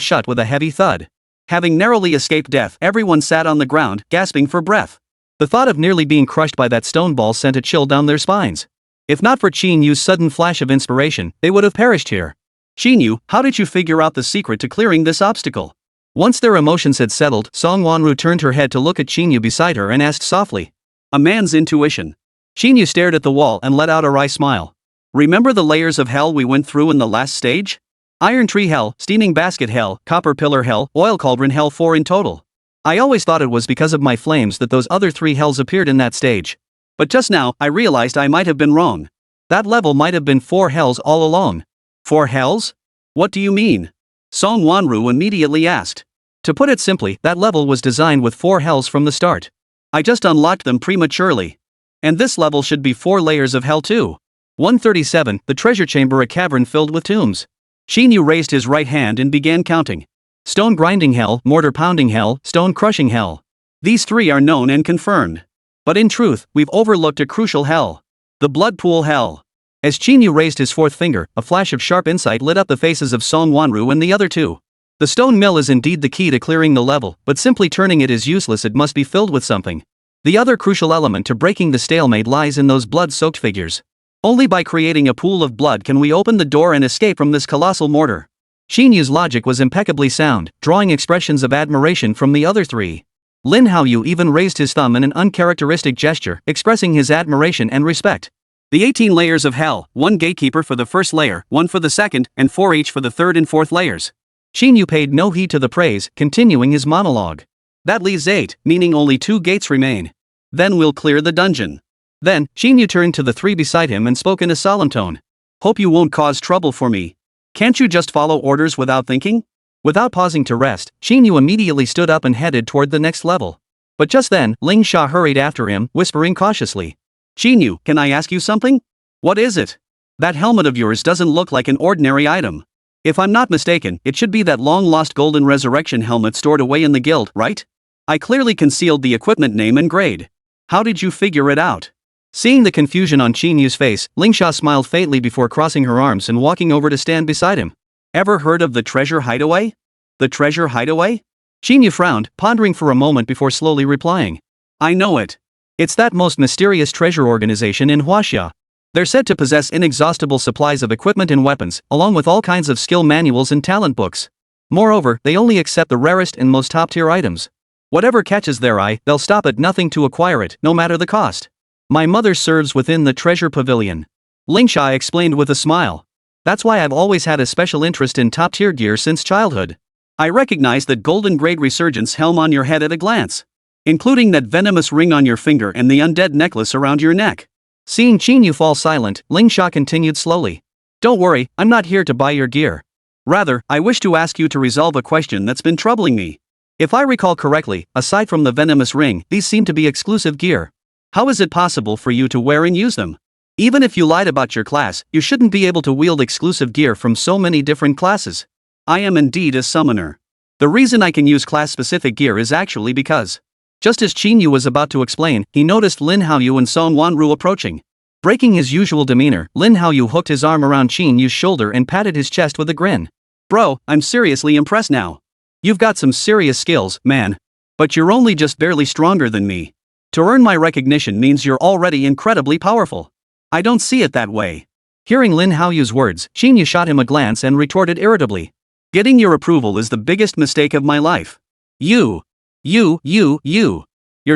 Speaker 2: shut with a heavy thud. Having narrowly escaped death, everyone sat on the ground, gasping for breath. The thought of nearly being crushed by that stone ball sent a chill down their spines. If not for Qín Yú's sudden flash of inspiration, they would have perished here. Qín Yú, how did you figure out the secret to clearing this obstacle? Once their emotions had settled, Song Wanru turned her head to look at Qín Yú beside her and asked softly. A man's intuition. Qín Yú stared at the wall and let out a wry smile. Remember the layers of hell we went through in the last stage? Iron Tree Hell, Steaming Basket Hell, Copper Pillar Hell, Oil Cauldron Hell, 4 in total. I always thought it was because of my flames that those other 3 hells appeared in that stage. But just now, I realized I might have been wrong. That level might have been 4 hells all along. 4 hells? What do you mean? Song Wanru immediately asked. To put it simply, that level was designed with 4 hells from the start. I just unlocked them prematurely. And this level should be 4 layers of hell too. 137, the treasure chamber, a cavern filled with tombs. Qín Yú raised his right hand and began counting. Stone grinding hell, mortar pounding hell, stone crushing hell. These 3 are known and confirmed. But in truth, we've overlooked a crucial hell. The blood pool hell. As Qín Yú raised his 4th finger, a flash of sharp insight lit up the faces of Song Wanru and the other 2. The stone mill is indeed the key to clearing the level, but simply turning it is useless. It must be filled with something. The other crucial element to breaking the stalemate lies in those blood-soaked figures. Only by creating a pool of blood can we open the door and escape from this colossal mortar. Qín Yú's logic was impeccably sound, drawing expressions of admiration from the other 3. Lin Haoyu even raised his thumb in an uncharacteristic gesture, expressing his admiration and respect. The 18 layers of hell, 1 gatekeeper for the first layer, 1 for the second, and 4 each for the third and fourth layers. Qín Yú paid no heed to the praise, continuing his monologue. That leaves 8, meaning only 2 gates remain. Then we'll clear the dungeon. Then, Qín Yú turned to the 3 beside him and spoke in a solemn tone. Hope you won't cause trouble for me. Can't you just follow orders without thinking? Without pausing to rest, Qín Yú immediately stood up and headed toward the next level. But just then, Ling Sha hurried after him, whispering cautiously. Qín Yú, can I ask you something? What is it? That helmet of yours doesn't look like an ordinary item. If I'm not mistaken, it should be that long-lost golden resurrection helmet stored away in the guild, right? I clearly concealed the equipment name and grade. How did you figure it out? Seeing the confusion on Qín Yú's face, Ling Sha smiled faintly before crossing her arms and walking over to stand beside him. Ever heard of the treasure hideaway? The treasure hideaway? Qín Yú frowned, pondering for a moment before slowly replying. I know it. It's that most mysterious treasure organization in Huaxia. They're said to possess inexhaustible supplies of equipment and weapons, along with all kinds of skill manuals and talent books. Moreover, they only accept the rarest and most top-tier items. Whatever catches their eye, they'll stop at nothing to acquire it, no matter the cost. My mother serves within the treasure pavilion. Ling Sha explained with a smile. That's why I've always had a special interest in top-tier gear since childhood. I recognize that golden grade resurgence helm on your head at a glance. Including that venomous ring on your finger and the undead necklace around your neck. Seeing Qín Yú fall silent, Ling Sha continued slowly. Don't worry, I'm not here to buy your gear. Rather, I wish to ask you to resolve a question that's been troubling me. If I recall correctly, aside from the venomous ring, these seem to be exclusive gear. How is it possible for you to wear and use them? Even if you lied about your class, you shouldn't be able to wield exclusive gear from so many different classes. I am indeed a summoner. The reason I can use class-specific gear is actually because. Just as Qín Yǔ was about to explain, he noticed Lin Haoyu and Song Wanru approaching. Breaking his usual demeanor, Lin Haoyu hooked his arm around Qín Yǔ's shoulder and patted his chest with a grin. Bro, I'm seriously impressed now. You've got some serious skills, man. But you're only just barely stronger than me. To earn my recognition means you're already incredibly powerful. I don't see it that way. Hearing Lin Haoyu's words, Qín Yǔ shot him a glance and retorted irritably. Getting your approval is the biggest mistake of my life. You're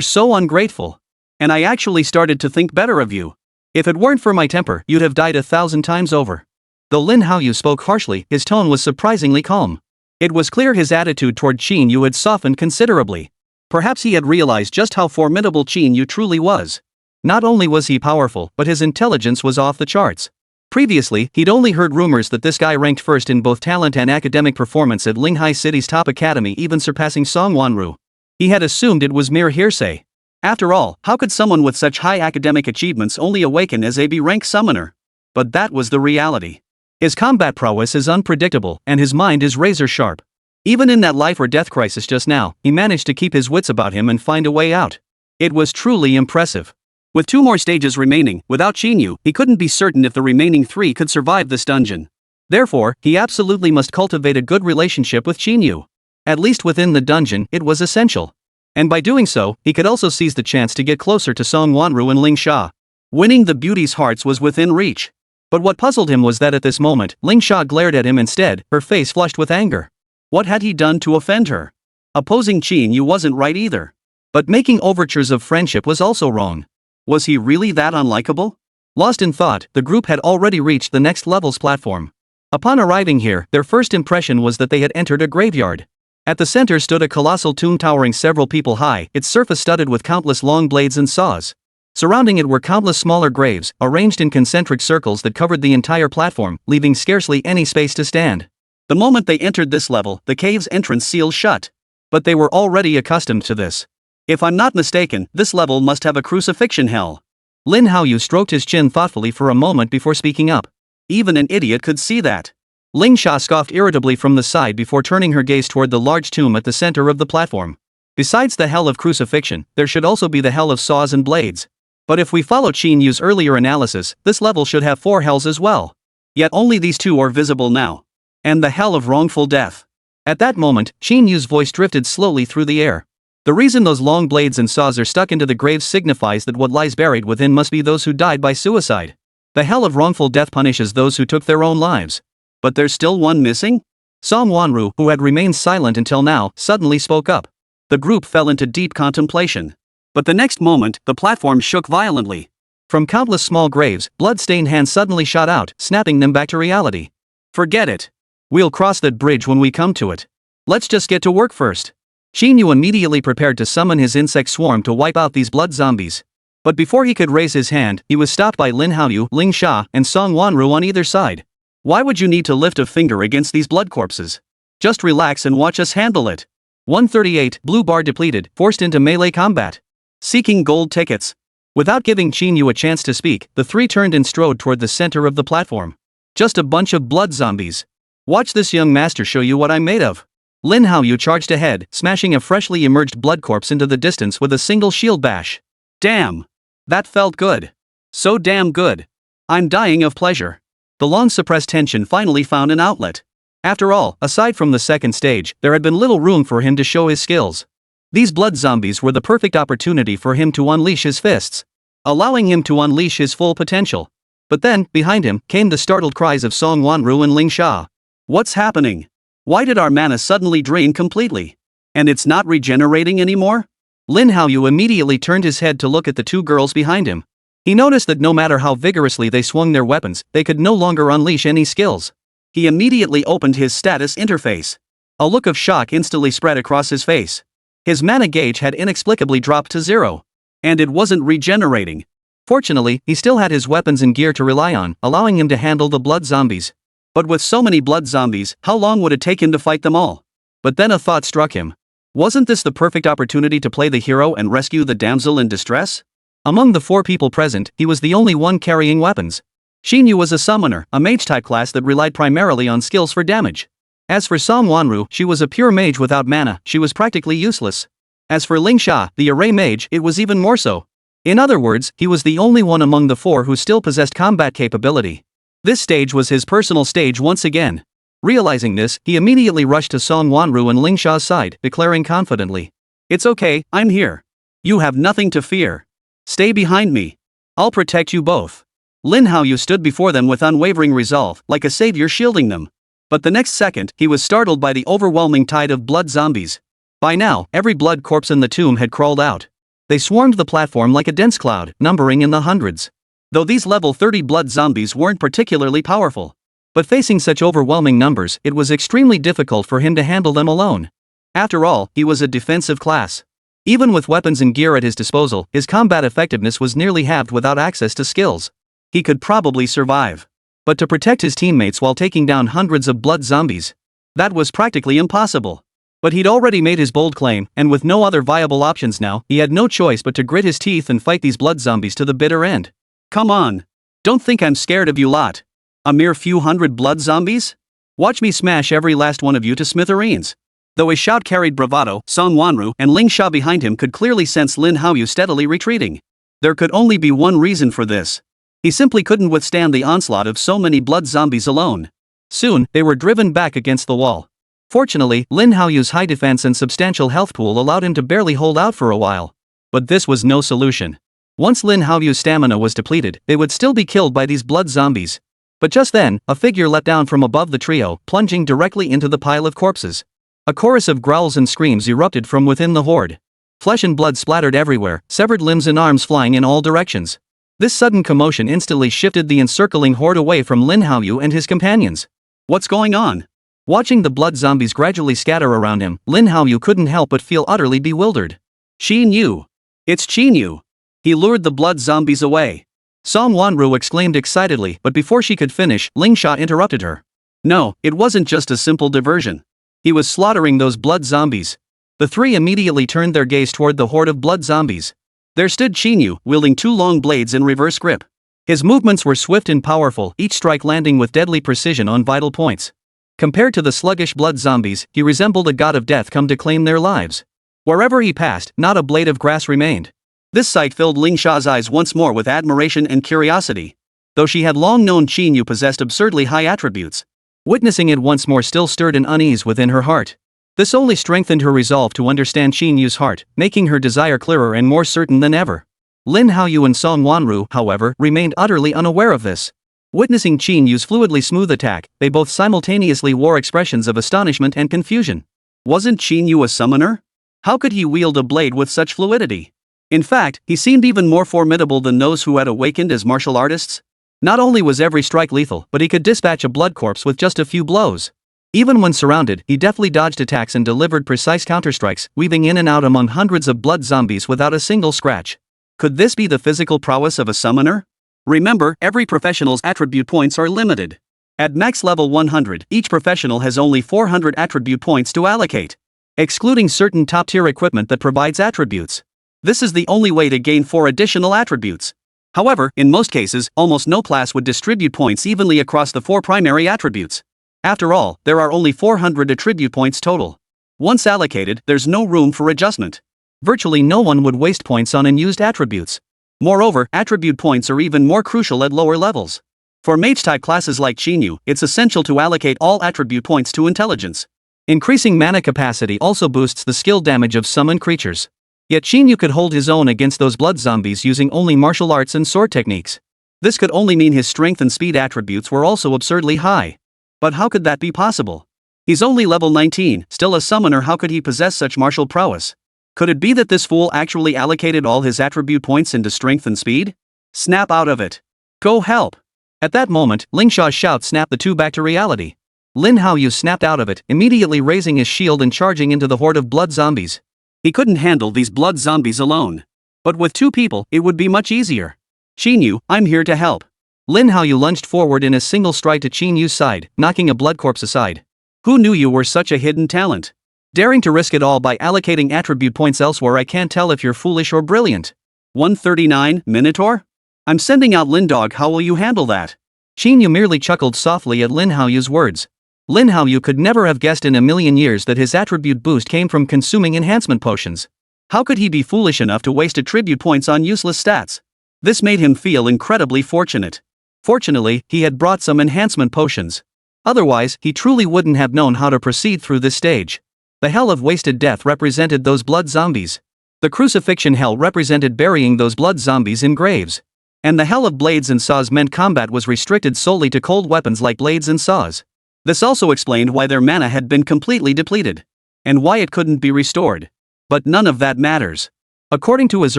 Speaker 2: so ungrateful. And I actually started to think better of you. If it weren't for my temper, you'd have died 1,000 times over. Though Lin Haoyu spoke harshly, his tone was surprisingly calm. It was clear his attitude toward Qín Yǔ had softened considerably. Perhaps he had realized just how formidable Qín Yǔ truly was. Not only was he powerful, but his intelligence was off the charts. Previously, he'd only heard rumors that this guy ranked first in both talent and academic performance at Linghai City's top academy, even surpassing Song Wanru. He had assumed it was mere hearsay. After all, how could someone with such high academic achievements only awaken as a B-rank summoner? But that was the reality. His combat prowess is unpredictable, and his mind is razor-sharp. Even in that life-or-death crisis just now, he managed to keep his wits about him and find a way out. It was truly impressive. With 2 more stages remaining, without Qín Yǔ, he couldn't be certain if the remaining 3 could survive this dungeon. Therefore, he absolutely must cultivate a good relationship with Qín Yǔ. At least within the dungeon, it was essential. And by doing so, he could also seize the chance to get closer to Song Wanru and Ling Sha. Winning the beauty's hearts was within reach. But what puzzled him was that at this moment, Ling Sha glared at him instead, her face flushed with anger. What had he done to offend her? Opposing Qín Yǔ wasn't right either. But making overtures of friendship was also wrong. Was he really that unlikable? Lost in thought, the group had already reached the next level's platform. Upon arriving here, their first impression was that they had entered a graveyard. At the center stood a colossal tomb towering several people high, its surface studded with countless long blades and saws. Surrounding it were countless smaller graves, arranged in concentric circles that covered the entire platform, leaving scarcely any space to stand. The moment they entered this level, the cave's entrance sealed shut. But they were already accustomed to this. If I'm not mistaken, this level must have a crucifixion hell. Lin Haoyu stroked his chin thoughtfully for a moment before speaking up. Even an idiot could see that. Ling Sha scoffed irritably from the side before turning her gaze toward the large tomb at the center of the platform. Besides the hell of crucifixion, there should also be the hell of saws and blades. But if we follow Qín Yǔ's earlier analysis, this level should have 4 hells as well. Yet only these 2 are visible now. And the hell of wrongful death. At that moment, Qín Yǔ's voice drifted slowly through the air. The reason those long blades and saws are stuck into the graves signifies that what lies buried within must be those who died by suicide. The hell of wrongful death punishes those who took their own lives. But there's still one missing? Song Wanru, who had remained silent until now, suddenly spoke up. The group fell into deep contemplation. But the next moment, the platform shook violently. From countless small graves, blood-stained hands suddenly shot out, snapping them back to reality. Forget it. We'll cross that bridge when we come to it. Let's just get to work first. Qín Yǔ immediately prepared to summon his insect swarm to wipe out these blood zombies. But before he could raise his hand, he was stopped by Lin Haoyu, Ling Sha, and Song Wanru on either side. Why would you need to lift a finger against these blood corpses? Just relax and watch us handle it. 138, blue bar depleted, forced into melee combat. Seeking gold tickets. Without giving Qín Yǔ a chance to speak, the 3 turned and strode toward the center of the platform. Just a bunch of blood zombies. Watch this young master show you what I'm made of. Lin Haoyu charged ahead, smashing a freshly emerged blood corpse into the distance with a single shield bash. Damn. That felt good. So damn good. I'm dying of pleasure. The long-suppressed tension finally found an outlet. After all, aside from the second stage, there had been little room for him to show his skills. These blood zombies were the perfect opportunity for him to unleash his fists, allowing him to unleash his full potential. But then, behind him, came the startled cries of Song Wanru and Ling Sha. What's happening? Why did our mana suddenly drain completely? And it's not regenerating anymore? Lin Haoyu immediately turned his head to look at the 2 girls behind him. He noticed that no matter how vigorously they swung their weapons, they could no longer unleash any skills. He immediately opened his status interface. A look of shock instantly spread across his face. His mana gauge had inexplicably dropped to 0. And it wasn't regenerating. Fortunately, he still had his weapons and gear to rely on, allowing him to handle the blood zombies. But with so many blood zombies, how long would it take him to fight them all? But then a thought struck him. Wasn't this the perfect opportunity to play the hero and rescue the damsel in distress? Among the 4 people present, he was the only one carrying weapons. Qín Yǔ was a summoner, a mage-type class that relied primarily on skills for damage. As for Sunmmary, she was a pure mage without mana, she was practically useless. As for Lingsha, the array mage, it was even more so. In other words, he was the only one among the 4 who still possessed combat capability. This stage was his personal stage once again. Realizing this, he immediately rushed to Sunmmary and Lingsha's side, declaring confidently, "It's okay, I'm here. You have nothing to fear. Stay behind me. I'll protect you both." Lin Haoyu stood before them with unwavering resolve, like a savior shielding them. But the next second, he was startled by the overwhelming tide of blood zombies. By now, every blood corpse in the tomb had crawled out. They swarmed the platform like a dense cloud, numbering in the hundreds. Though these level 30 blood zombies weren't particularly powerful. But facing such overwhelming numbers, it was extremely difficult for him to handle them alone. After all, he was a defensive class. Even with weapons and gear at his disposal, his combat effectiveness was nearly halved without access to skills. He could probably survive. But to protect his teammates while taking down hundreds of blood zombies, that was practically impossible. But he'd already made his bold claim, and with no other viable options now, he had no choice but to grit his teeth and fight these blood zombies to the bitter end. "Come on. Don't think I'm scared of you lot. A mere few hundred blood zombies? Watch me smash every last one of you to smithereens." Though his shout carried bravado, Sunmmary and Lingsha behind him could clearly sense Lin Haoyu steadily retreating. There could only be one reason for this. He simply couldn't withstand the onslaught of so many blood zombies alone. Soon, they were driven back against the wall. Fortunately, Lin Haoyu's high defense and substantial health pool allowed him to barely hold out for a while. But this was no solution. Once Lin Haoyu's stamina was depleted, they would still be killed by these blood zombies. But just then, a figure leapt down from above the trio, plunging directly into the pile of corpses. A chorus of growls and screams erupted from within the horde. Flesh and blood splattered everywhere, severed limbs and arms flying in all directions. This sudden commotion instantly shifted the encircling horde away from Lin Haoyu and his companions. What's going on? Watching the blood zombies gradually scatter around him, Lin Haoyu couldn't help but feel utterly bewildered. "Qín Yǔ! It's Qín Yǔ! He lured the blood zombies away!" Sunmmary exclaimed excitedly, but before she could finish, Lingsha interrupted her. No, it wasn't just a simple diversion. He was slaughtering those blood zombies. The 3 immediately turned their gaze toward the horde of blood zombies. There stood Qín Yǔ, wielding 2 long blades in reverse grip. His movements were swift and powerful, each strike landing with deadly precision on vital points. Compared to the sluggish blood zombies, he resembled a god of death come to claim their lives. Wherever he passed, not a blade of grass remained. This sight filled Lingsha's eyes once more with admiration and curiosity. Though she had long known Qín Yǔ possessed absurdly high attributes, witnessing it once more still stirred an unease within her heart. This only strengthened her resolve to understand Qín Yu's heart, making her desire clearer and more certain than ever. Lin Haoyu and Sunmmary, however, remained utterly unaware of this. Witnessing Qín Yu's fluidly smooth attack, they both simultaneously wore expressions of astonishment and confusion. Wasn't Qín Yǔ a summoner? How could he wield a blade with such fluidity? In fact, he seemed even more formidable than those who had awakened as martial artists. Not only was every strike lethal, but he could dispatch a blood corpse with just a few blows. Even when surrounded, he deftly dodged attacks and delivered precise counterstrikes, weaving in and out among hundreds of blood zombies without a single scratch. Could this be the physical prowess of a summoner? Remember, every professional's attribute points are limited. At max level 100, each professional has only 400 attribute points to allocate, excluding certain top-tier equipment that provides attributes. This is the only way to gain 4 additional attributes. However, in most cases, almost no class would distribute points evenly across the 4 primary attributes. After all, there are only 400 attribute points total. Once allocated, there's no room for adjustment. Virtually no one would waste points on unused attributes. Moreover, attribute points are even more crucial at lower levels. For mage-type classes like Qín Yǔ, it's essential to allocate all attribute points to intelligence. Increasing mana capacity also boosts the skill damage of summoned creatures. Yet Qín Yǔ could hold his own against those blood zombies using only martial arts and sword techniques. This could only mean his strength and speed attributes were also absurdly high. But how could that be possible? He's only level 19, still a summoner. How could he possess such martial prowess? Could it be that this fool actually allocated all his attribute points into strength and speed? Snap out of it. Go help. At that moment, Lingsha's shout snapped the two back to reality. Lin Haoyu snapped out of it, immediately raising his shield and charging into the horde of blood zombies. He couldn't handle these blood zombies alone. But with 2 people, it would be much easier. Qín Yǔ, I'm here to help. Lin Haoyu lunged forward in a single stride to Qín Yu's side, knocking a blood corpse aside. Who knew you were such a hidden talent? Daring to risk it all by allocating attribute points elsewhere? I can't tell if you're foolish or brilliant. 139, Minotaur? I'm sending out Lindog, how will you handle that?
Speaker 1: Qín Yǔ merely chuckled softly at Lin Haoyu's words. Lin Haoyu could never have guessed in a million years that his attribute boost came from consuming enhancement potions.
Speaker 2: How could he be foolish enough to waste attribute points on useless stats? This made him feel incredibly fortunate. Fortunately, he had brought some enhancement potions. Otherwise, he truly wouldn't have known how to proceed through this stage. The hell of wasted death represented those blood zombies. The crucifixion hell represented burying those blood zombies in graves. And the hell of blades and saws meant combat was restricted solely to cold weapons like blades and saws. This also explained why their mana had been completely depleted. And why it couldn't be restored. But none of that matters. According to his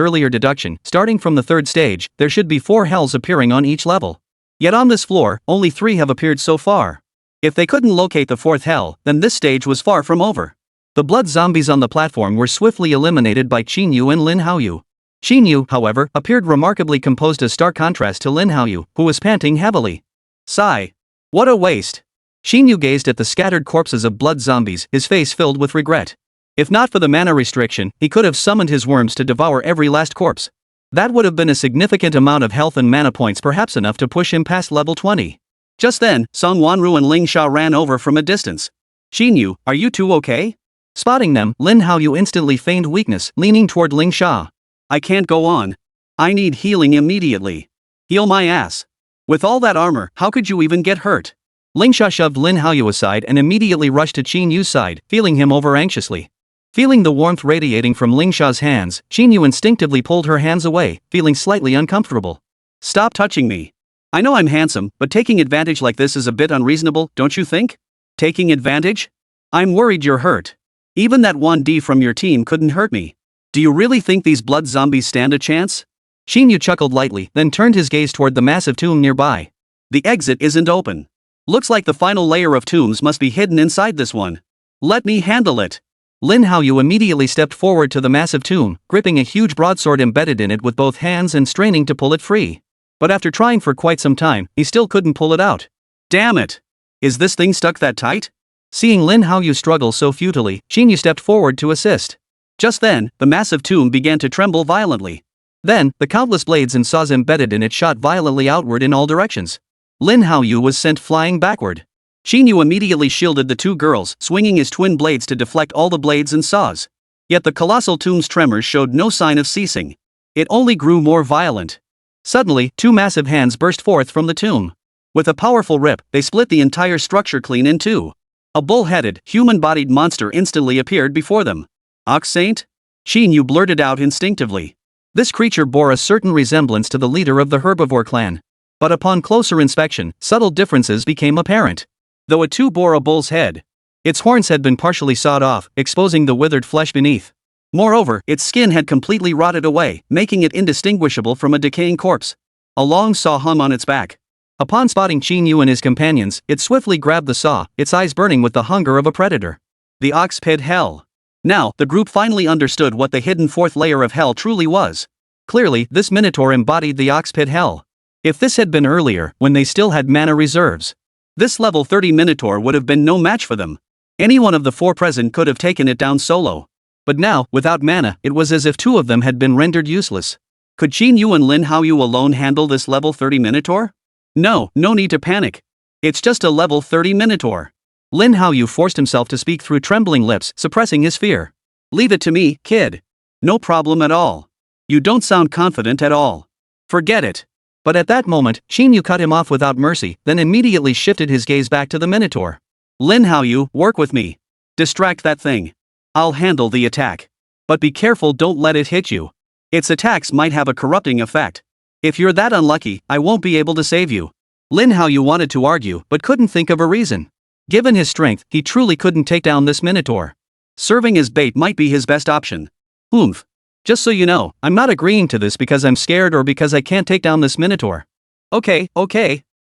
Speaker 2: earlier deduction, starting from the third stage, there should be 4 hells appearing on each level. Yet on this floor, only 3 have appeared so far. If they couldn't locate the 4th hell, then this stage was far from over. The blood zombies on the platform were swiftly eliminated by Qín Yǔ and Lin Haoyu. Qín Yǔ, however, appeared remarkably composed, a stark contrast to Lin Haoyu, who was panting heavily. Sigh. What a waste. Qín Yǔ gazed at the scattered corpses of blood zombies, his face filled with regret. If not for the mana restriction, he could have summoned his worms to devour every last corpse. That would have been a significant amount of health and mana points, perhaps enough to push him past level 20. Just then, Song Wanru and Ling Sha ran over from a distance. Qín Yǔ, are you two okay? Spotting them, Lin Haoyu instantly feigned weakness, leaning toward Ling Sha. I can't go on. I need healing immediately. Heal my ass. With all that armor, how could you even get hurt? Ling Sha shoved Lin Haoyu aside and immediately rushed to Qín Yǔ's side, feeling him over anxiously. Feeling the warmth radiating from Ling Sha's hands, Qín Yǔ instinctively pulled her hands away, feeling slightly uncomfortable. Stop touching me. I know I'm handsome, but taking advantage like this is a bit unreasonable, don't you think? Taking advantage? I'm worried you're hurt. Even that 1D from your team couldn't hurt me. Do you really think these blood zombies stand a chance? Qín Yǔ chuckled lightly, then turned his gaze toward the massive tomb nearby. The exit isn't open. Looks like the final layer of tombs must be hidden inside this one. Let me handle it. Lin Haoyu immediately stepped forward to the massive tomb, gripping a huge broadsword embedded in it with both hands and straining to pull it free. But after trying for quite some time, he still couldn't pull it out. Damn it! Is this thing stuck that tight? Seeing Lin Haoyu struggle so futilely, Qín Yǔ stepped forward to assist. Just then, the massive tomb began to tremble violently. Then, the countless blades and saws embedded in it shot violently outward in all directions. Lin Haoyu was sent flying backward. Qín Yǔ immediately shielded the 2 girls, swinging his twin blades to deflect all the blades and saws. Yet the colossal tomb's tremors showed no sign of ceasing. It only grew more violent. Suddenly, 2 massive hands burst forth from the tomb. With a powerful rip, they split the entire structure clean in 2. A bull-headed, human-bodied monster instantly appeared before them. Ox Saint? Qín Yǔ blurted out instinctively. This creature bore a certain resemblance to the leader of the herbivore clan. But upon closer inspection, subtle differences became apparent. Though it too bore a bull's head, its horns had been partially sawed off, exposing the withered flesh beneath. Moreover, its skin had completely rotted away, making it indistinguishable from a decaying corpse. A long saw hung on its back. Upon spotting Qín Yǔ and his companions, it swiftly grabbed the saw, its eyes burning with the hunger of a predator. The Ox Pit Hell. Now, the group finally understood what the hidden 4th layer of hell truly was. Clearly, this Minotaur embodied the Ox Pit Hell. If this had been earlier, when they still had mana reserves, this level 30 Minotaur would have been no match for them. Any one of the 4 present could have taken it down solo. But now, without mana, it was as if 2 of them had been rendered useless. Could Qín Yǔ and Lin Haoyu alone handle this level 30 Minotaur? No need to panic. It's just a level 30 Minotaur. Lin Haoyu forced himself to speak through trembling lips, suppressing his fear. Leave it to me, kid. No problem at all. You don't sound confident at all. Forget it. But at that moment, Qín Yǔ cut him off without mercy, then immediately shifted his gaze back to the Minotaur. Lin Haoyu, work with me. Distract that thing. I'll handle the attack. But be careful, don't let it hit you. Its attacks might have a corrupting effect. If you're that unlucky, I won't be able to save you. Lin Haoyu wanted to argue, but couldn't think of a reason. Given his strength, he truly couldn't take down this Minotaur. Serving as bait might be his best option. Oomph. Just so you know, I'm not agreeing to this because I'm scared or because I can't take down this Minotaur. Okay.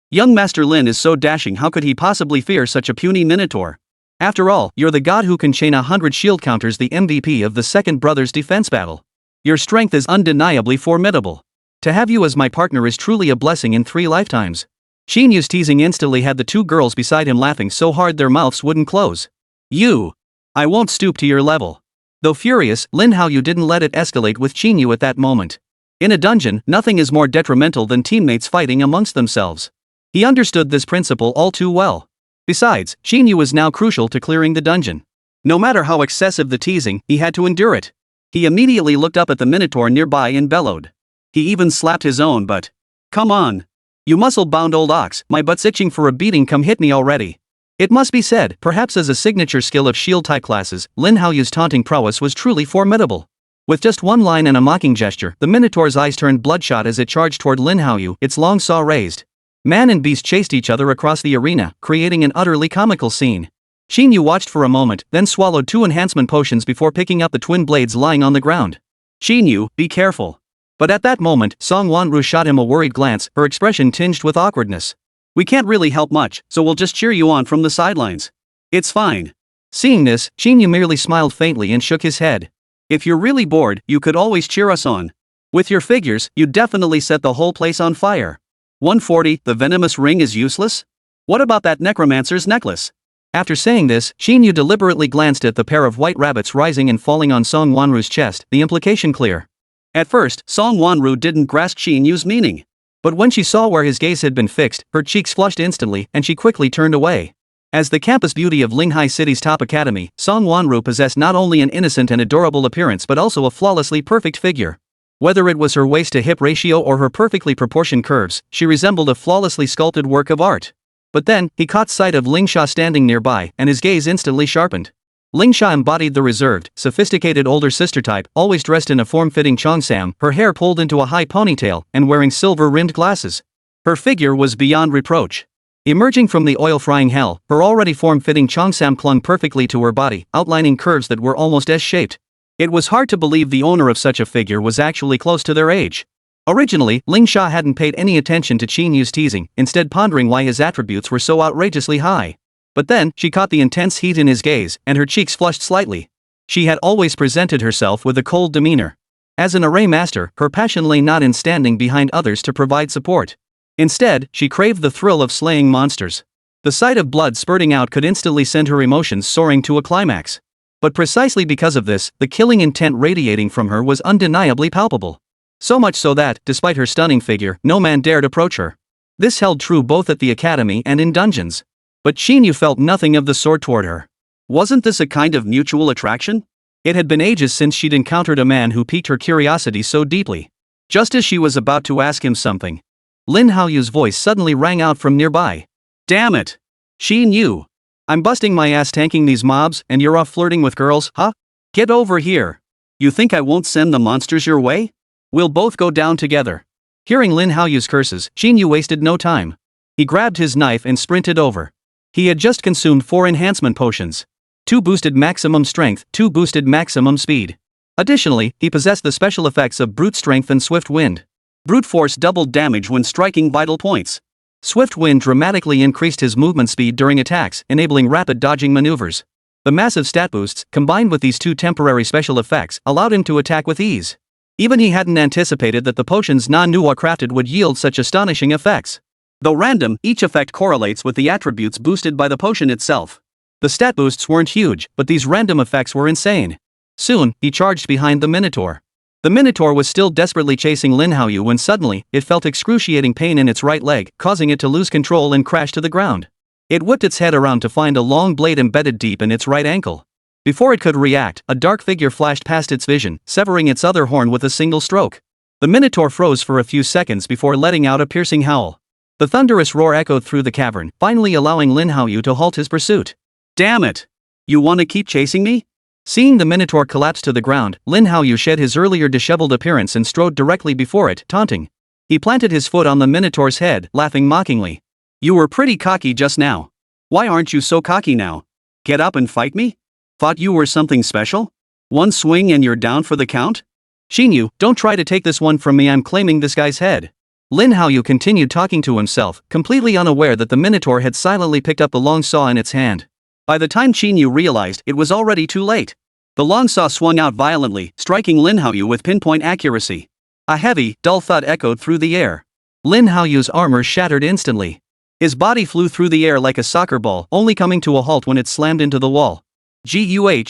Speaker 2: Young Master Lin is so dashing, how could he possibly fear such a puny Minotaur? After all, you're the god who can chain 100 shield counters, the MVP of the Second Brothers defense battle. Your strength is undeniably formidable. To have you as my partner is truly a blessing in 3 lifetimes. Qín Yǔ's teasing instantly had the 2 girls beside him laughing so hard their mouths wouldn't close. I won't stoop to your level. Though furious, Lin Haoyu didn't let it escalate with Qín Yǔ at that moment. In a dungeon, nothing is more detrimental than teammates fighting amongst themselves. He understood this principle all too well. Besides, Qín Yǔ was now crucial to clearing the dungeon. No matter how excessive the teasing, he had to endure it. He immediately looked up at the minotaur nearby and bellowed. He even slapped his own butt. "Come on. You muscle-bound old ox, my butt's itching for a beating, come hit me already." It must be said, perhaps as a signature skill of shield-type classes, Lin Haoyu's taunting prowess was truly formidable. With just one line and a mocking gesture, the minotaur's eyes turned bloodshot as it charged toward Lin Haoyu, its long saw raised. Man and beast chased each other across the arena, creating an utterly comical scene. Qín Yǔ watched for a moment, then swallowed 2 enhancement potions before picking up the twin blades lying on the ground. "Qín Yǔ, be careful." But at that moment, Song Wanru shot him a worried glance, her expression tinged with awkwardness. "We can't really help much, so we'll just cheer you on from the sidelines. It's fine." Seeing this, Qín Yǔ merely smiled faintly and shook his head. "If you're really bored, you could always cheer us on. With your figures, you'd definitely set the whole place on fire." 140, the venomous ring is useless? What about that necromancer's necklace? After saying this, Qín Yǔ deliberately glanced at the pair of white rabbits rising and falling on Song Wanru's chest, the implication clear. At first, Song Wanru didn't grasp Qín Yu's meaning. But when she saw where his gaze had been fixed, her cheeks flushed instantly, and she quickly turned away. As the campus beauty of Linghai City's top academy, Song Wanru possessed not only an innocent and adorable appearance but also a flawlessly perfect figure. Whether it was her waist-to-hip ratio or her perfectly proportioned curves, she resembled a flawlessly sculpted work of art. But then, he caught sight of Ling Sha standing nearby, and his gaze instantly sharpened. Ling Sha embodied the reserved, sophisticated older sister type, always dressed in a form-fitting cheongsam, her hair pulled into a high ponytail, and wearing silver-rimmed glasses. Her figure was beyond reproach. Emerging from the oil-frying hell, her already form-fitting cheongsam clung perfectly to her body, outlining curves that were almost S-shaped. It was hard to believe the owner of such a figure was actually close to their age. Originally, Ling Sha hadn't paid any attention to Qín Yu's teasing, instead pondering why his attributes were so outrageously high. But then, she caught the intense heat in his gaze, and her cheeks flushed slightly. She had always presented herself with a cold demeanor. As an array master, her passion lay not in standing behind others to provide support. Instead, she craved the thrill of slaying monsters. The sight of blood spurting out could instantly send her emotions soaring to a climax. But precisely because of this, the killing intent radiating from her was undeniably palpable. So much so that, despite her stunning figure, no man dared approach her. This held true both at the academy and in dungeons. But Qín Yǔ felt nothing of the sort toward her. Wasn't this a kind of mutual attraction? It had been ages since she'd encountered a man who piqued her curiosity so deeply. Just as she was about to ask him something, Lin Haoyu's voice suddenly rang out from nearby. "Damn it! Qín Yǔ! I'm busting my ass tanking these mobs, and you're off flirting with girls, huh? Get over here! You think I won't send the monsters your way? We'll both go down together." Hearing Lin Haoyu's curses, Qín Yǔ wasted no time. He grabbed his knife and sprinted over. He had just consumed 4 enhancement potions. 2 boosted maximum strength, 2 boosted maximum speed. Additionally, he possessed the special effects of brute strength and swift wind. Brute force doubled damage when striking vital points. Swift wind dramatically increased his movement speed during attacks, enabling rapid dodging maneuvers. The massive stat boosts, combined with these 2 temporary special effects, allowed him to attack with ease. Even he hadn't anticipated that the potions Manhwa crafted would yield such astonishing effects. Though random, each effect correlates with the attributes boosted by the potion itself. The stat boosts weren't huge, but these random effects were insane. Soon, he charged behind the Minotaur. The Minotaur was still desperately chasing Lin Haoyu when suddenly, it felt excruciating pain in its right leg, causing it to lose control and crash to the ground. It whipped its head around to find a long blade embedded deep in its right ankle. Before it could react, a dark figure flashed past its vision, severing its other horn with a single stroke. The Minotaur froze for a few seconds before letting out a piercing howl. The thunderous roar echoed through the cavern, finally allowing Lin Haoyu to halt his pursuit. "Damn it! You want to keep chasing me?" Seeing the Minotaur collapse to the ground, Lin Haoyu shed his earlier disheveled appearance and strode directly before it, taunting. He planted his foot on the Minotaur's head, laughing mockingly. "You were pretty cocky just now. Why aren't you so cocky now? Get up and fight me? Thought you were something special? One swing and you're down for the count? Qín Yǔ, don't try to take this one from me, I'm claiming this guy's head." Lin Haoyu continued talking to himself, completely unaware that the Minotaur had silently picked up the long saw in its hand. By the time Qín Yǔ realized, it was already too late. The long saw swung out violently, striking Lin Haoyu with pinpoint accuracy. A heavy, dull thud echoed through the air. Lin Haoyu's armor shattered instantly. His body flew through the air like a soccer ball, only coming to a halt when it slammed into the wall. Guh!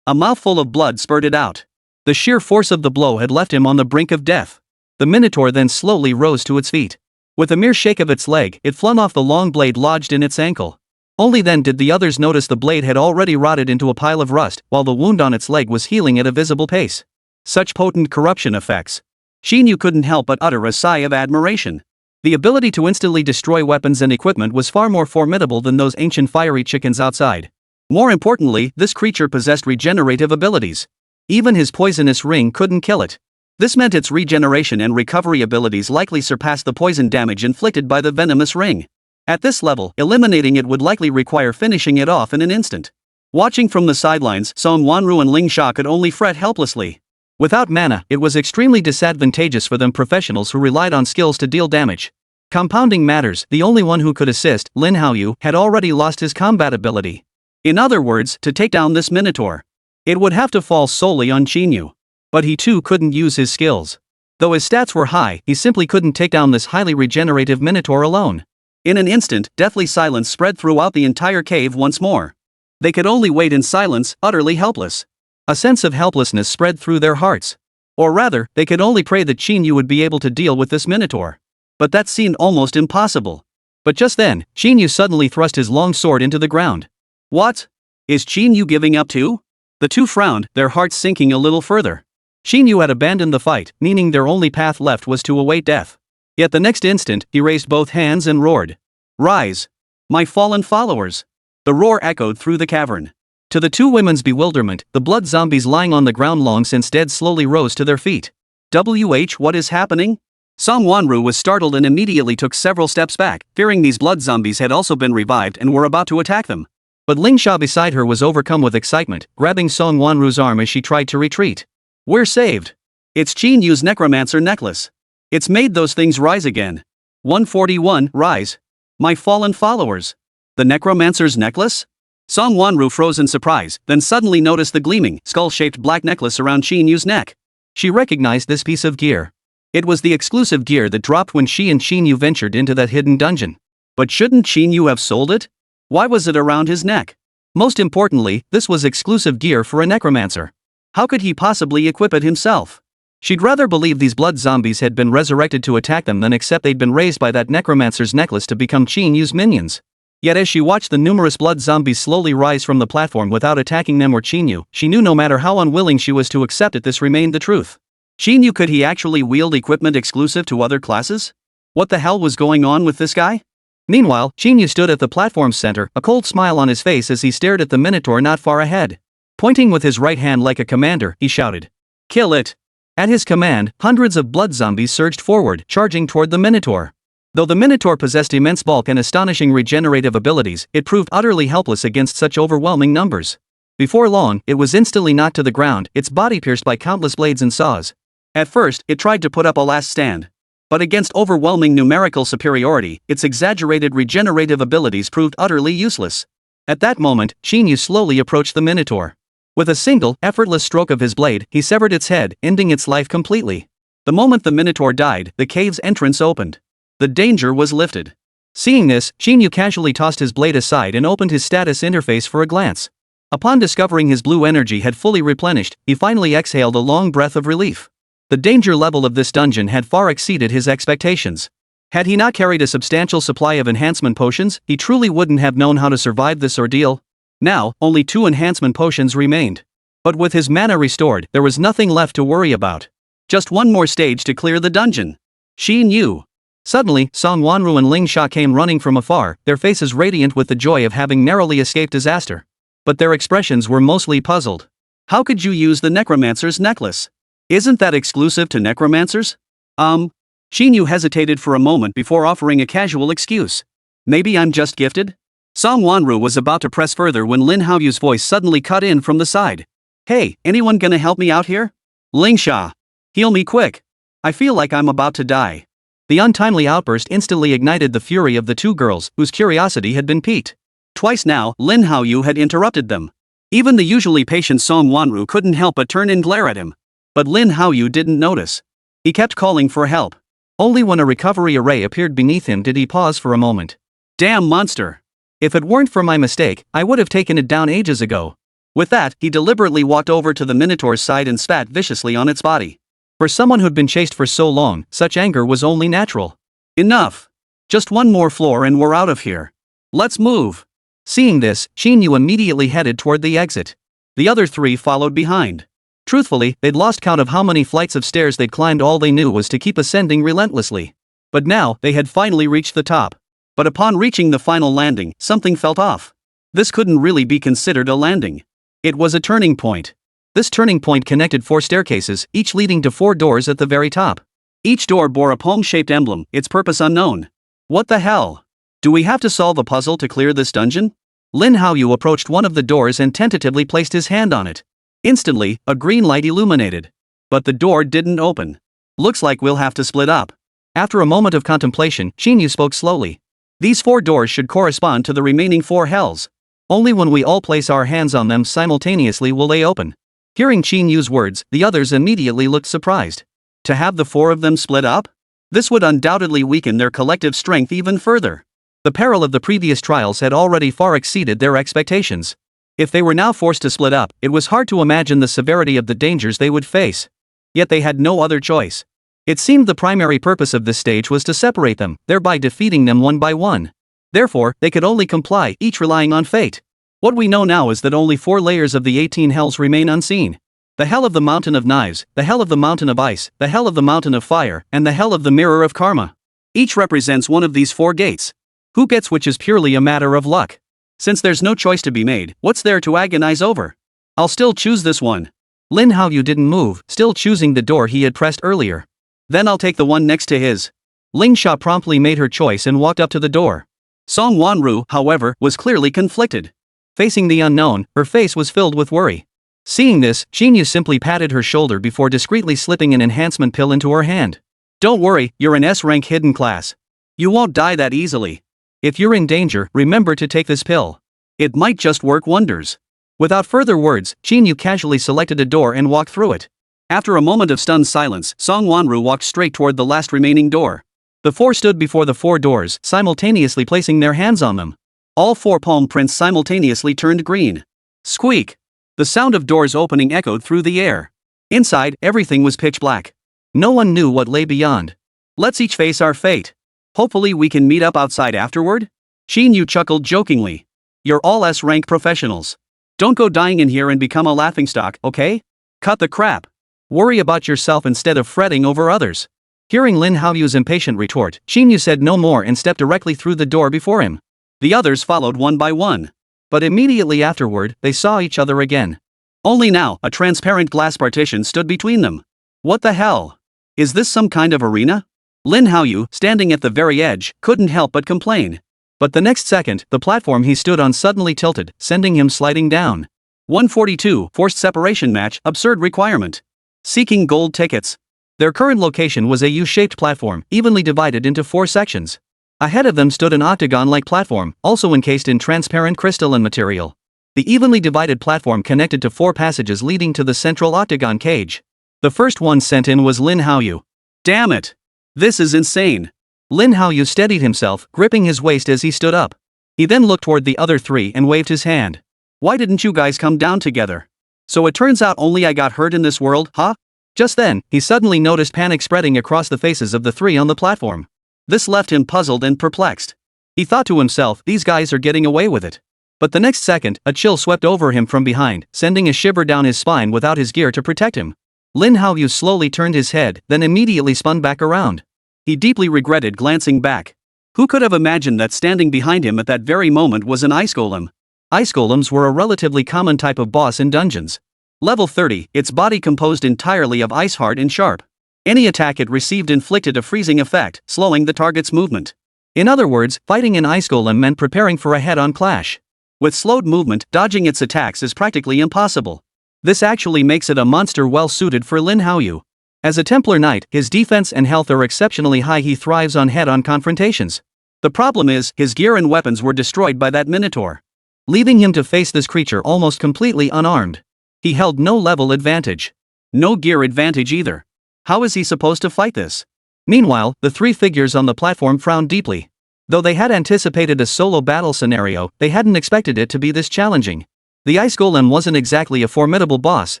Speaker 2: A mouthful of blood spurted out. The sheer force of the blow had left him on the brink of death. The Minotaur then slowly rose to its feet. With a mere shake of its leg, it flung off the long blade lodged in its ankle. Only then did the others notice the blade had already rotted into a pile of rust, while the wound on its leg was healing at a visible pace. Such potent corruption effects. Qín Yǔ couldn't help but utter a sigh of admiration. The ability to instantly destroy weapons and equipment was far more formidable than those ancient fiery chickens outside. More importantly, this creature possessed regenerative abilities. Even his poisonous ring couldn't kill it. This meant its regeneration and recovery abilities likely surpassed the poison damage inflicted by the venomous ring. At this level, eliminating it would likely require finishing it off in an instant. Watching from the sidelines, Sunmmary and Ling Sha could only fret helplessly. Without mana, it was extremely disadvantageous for them professionals who relied on skills to deal damage. Compounding matters, the only one who could assist, Lin Haoyu, had already lost his combat ability. In other words, to take down this Minotaur, it would have to fall solely on Qín Yǔ. But he too couldn't use his skills. Though his stats were high, he simply couldn't take down this highly regenerative Minotaur alone. In an instant, deathly silence spread throughout the entire cave once more. They could only wait in silence, utterly helpless. A sense of helplessness spread through their hearts. Or rather, they could only pray that Qín Yǔ would be able to deal with this Minotaur. But that seemed almost impossible. But just then, Qín Yǔ suddenly thrust his long sword into the ground. What? Is Qín Yǔ giving up too? The two frowned, their hearts sinking a little further. Qín Yǔ had abandoned the fight, meaning their only path left was to await death. Yet the next instant, he raised both hands and roared. Rise! My fallen followers! The roar echoed through the cavern. To the two women's bewilderment, the blood zombies lying on the ground long since dead slowly rose to their feet. What is happening? Sunmmary was startled and immediately took several steps back, fearing these blood zombies had also been revived and were about to attack them. But Ling Sha beside her was overcome with excitement, grabbing Sunmmari's arm as she tried to retreat. We're saved! It's Qín Yǔ's necromancer necklace. It's made those things rise again. 141, rise. My fallen followers. The necromancer's necklace? Sunmmary froze in surprise, then suddenly noticed the gleaming, skull-shaped black necklace around Qín Yǔ's neck. She recognized this piece of gear. It was the exclusive gear that dropped when she and Qín Yǔ ventured into that hidden dungeon. But shouldn't Qín Yǔ have sold it? Why was it around his neck? Most importantly, this was exclusive gear for a necromancer. How could he possibly equip it himself? She'd rather believe these blood zombies had been resurrected to attack them than accept they'd been raised by that necromancer's necklace to become Qín Yǔ's minions. Yet as she watched the numerous blood zombies slowly rise from the platform without attacking them or Qín Yǔ, she knew no matter how unwilling she was to accept it, this remained the truth. Qín Yǔ, could he actually wield equipment exclusive to other classes? What the hell was going on with this guy? Meanwhile, Qín Yǔ stood at the platform's center, a cold smile on his face as he stared at the Minotaur not far ahead. Pointing with his right hand like a commander, he shouted, "Kill it!" At his command, hundreds of blood zombies surged forward, charging toward the Minotaur. Though the Minotaur possessed immense bulk and astonishing regenerative abilities, it proved utterly helpless against such overwhelming numbers. Before long, it was instantly knocked to the ground, its body pierced by countless blades and saws. At first, it tried to put up a last stand. But against overwhelming numerical superiority, its exaggerated regenerative abilities proved utterly useless. At that moment, Qín Yǔ slowly approached the Minotaur. With a single, effortless stroke of his blade, he severed its head, ending its life completely. The moment the Minotaur died, the cave's entrance opened. The danger was lifted. Seeing this, Qín Yǔ casually tossed his blade aside and opened his status interface for a glance. Upon discovering his blue energy had fully replenished, he finally exhaled a long breath of relief. The danger level of this dungeon had far exceeded his expectations. Had he not carried a substantial supply of enhancement potions, he truly wouldn't have known how to survive this ordeal. Now, only 2 enhancement potions remained. But with his mana restored, there was nothing left to worry about. Just one more stage to clear the dungeon. Qín Yǔ. Suddenly, Sunmmary and Ling Sha came running from afar, their faces radiant with the joy of having narrowly escaped disaster. But their expressions were mostly puzzled. How could you use the necromancer's necklace? Isn't that exclusive to necromancers? Qín Yǔ hesitated for a moment before offering a casual excuse. Maybe I'm just gifted? Sunmmary was about to press further when Lin Haoyu's voice suddenly cut in from the side. Hey, anyone gonna help me out here? Ling Sha. Heal me quick. I feel like I'm about to die. The untimely outburst instantly ignited the fury of the two girls, whose curiosity had been piqued. Twice now, Lin Haoyu had interrupted them. Even the usually patient Sunmmary couldn't help but turn and glare at him. But Lin Haoyu didn't notice. He kept calling for help. Only when a recovery array appeared beneath him did he pause for a moment. Damn monster! If it weren't for my mistake, I would have taken it down ages ago. With that, he deliberately walked over to the Minotaur's side and spat viciously on its body. For someone who'd been chased for so long, such anger was only natural. Enough! Just one more floor and we're out of here. Let's move. Seeing this, Qín Yǔ immediately headed toward the exit. The other three followed behind. Truthfully, they'd lost count of how many flights of stairs they'd climbed. All they knew was to keep ascending relentlessly. But now, they had finally reached the top. But upon reaching the final landing, something felt off. This couldn't really be considered a landing. It was a turning point. This turning point connected 4 staircases, each leading to 4 doors at the very top. Each door bore a palm-shaped emblem, its purpose unknown. What the hell? Do we have to solve a puzzle to clear this dungeon? Lin Haoyu approached one of the doors and tentatively placed his hand on it. Instantly, a green light illuminated. But the door didn't open. Looks like we'll have to split up. After a moment of contemplation, Qín Yǔ spoke slowly. These 4 doors should correspond to the remaining 4 hells. Only when we all place our hands on them simultaneously will they open. Hearing Qín Yǔ's words, the others immediately looked surprised. To have the 4 of them split up? This would undoubtedly weaken their collective strength even further. The peril of the previous trials had already far exceeded their expectations. If they were now forced to split up, it was hard to imagine the severity of the dangers they would face. Yet they had no other choice. It seemed the primary purpose of this stage was to separate them, thereby defeating them one by one. Therefore, they could only comply, each relying on fate. What we know now is that only 4 layers of the 18 hells remain unseen. The hell of the mountain of knives, the hell of the mountain of ice, the hell of the mountain of fire, and the hell of the mirror of karma. Each represents one of these 4 gates. Who gets which is purely a matter of luck. Since there's no choice to be made, what's there to agonize over? I'll still choose this one. Lin Haoyu didn't move, still choosing the door he had pressed earlier. Then I'll take the one next to his. Ling Sha promptly made her choice and walked up to the door. Song Wanru, however, was clearly conflicted. Facing the unknown, her face was filled with worry. Seeing this, Qín Yǔ simply patted her shoulder before discreetly slipping an enhancement pill into her hand. Don't worry, you're an S-rank hidden class. You won't die that easily. If you're in danger, remember to take this pill. It might just work wonders. Without further words, Qín Yǔ casually selected a door and walked through it. After a moment of stunned silence, Song Wanru walked straight toward the last remaining door. The 4 stood before the 4 doors, simultaneously placing their hands on them. All 4 palm prints simultaneously turned green. Squeak! The sound of doors opening echoed through the air. Inside, everything was pitch black. No one knew what lay beyond. Let's each face our fate. Hopefully we can meet up outside afterward? Qín Yǔ chuckled jokingly. You're all S-rank professionals. Don't go dying in here and become a laughingstock, okay? Cut the crap. Worry about yourself instead of fretting over others. Hearing Lin Haoyu's impatient retort, Qín Yǔ said no more and stepped directly through the door before him. The others followed one by one. But immediately afterward, they saw each other again. Only now, a transparent glass partition stood between them. What the hell? Is this some kind of arena? Lin Haoyu, standing at the very edge, couldn't help but complain. But the next second, the platform he stood on suddenly tilted, sending him sliding down. 142, Forced Separation Match, Absurd Requirement. Seeking gold tickets. Their current location was a U-shaped platform, evenly divided into 4 sections. Ahead of them stood an octagon-like platform, also encased in transparent crystalline material. The evenly divided platform connected to 4 passages leading to the central octagon cage. The first one sent in was Lin Haoyu. Damn it! This is insane! Lin Haoyu steadied himself, gripping his waist as he stood up. He then looked toward the other 3 and waved his hand. Why didn't you guys come down together? So it turns out only I got hurt in this world, huh? Just then, he suddenly noticed panic spreading across the faces of the 3 on the platform. This left him puzzled and perplexed. He thought to himself, these guys are getting away with it. But the next second, a chill swept over him from behind, sending a shiver down his spine without his gear to protect him. Lin Haoyu slowly turned his head, then immediately spun back around. He deeply regretted glancing back. Who could have imagined that standing behind him at that very moment was an ice golem? Ice golems were a relatively common type of boss in dungeons. Level 30, its body composed entirely of ice hard and sharp. Any attack it received inflicted a freezing effect, slowing the target's movement. In other words, fighting an ice golem meant preparing for a head-on clash. With slowed movement, dodging its attacks is practically impossible. This actually makes it a monster well suited for Lin Haoyu. As a Templar Knight, his defense and health are exceptionally high. He thrives on head-on confrontations. The problem is, his gear and weapons were destroyed by that minotaur, leaving him to face this creature almost completely unarmed. He held no level advantage. No gear advantage either. How is he supposed to fight this? Meanwhile, the 3 figures on the platform frowned deeply. Though they had anticipated a solo battle scenario, they hadn't expected it to be this challenging. The ice golem wasn't exactly a formidable boss,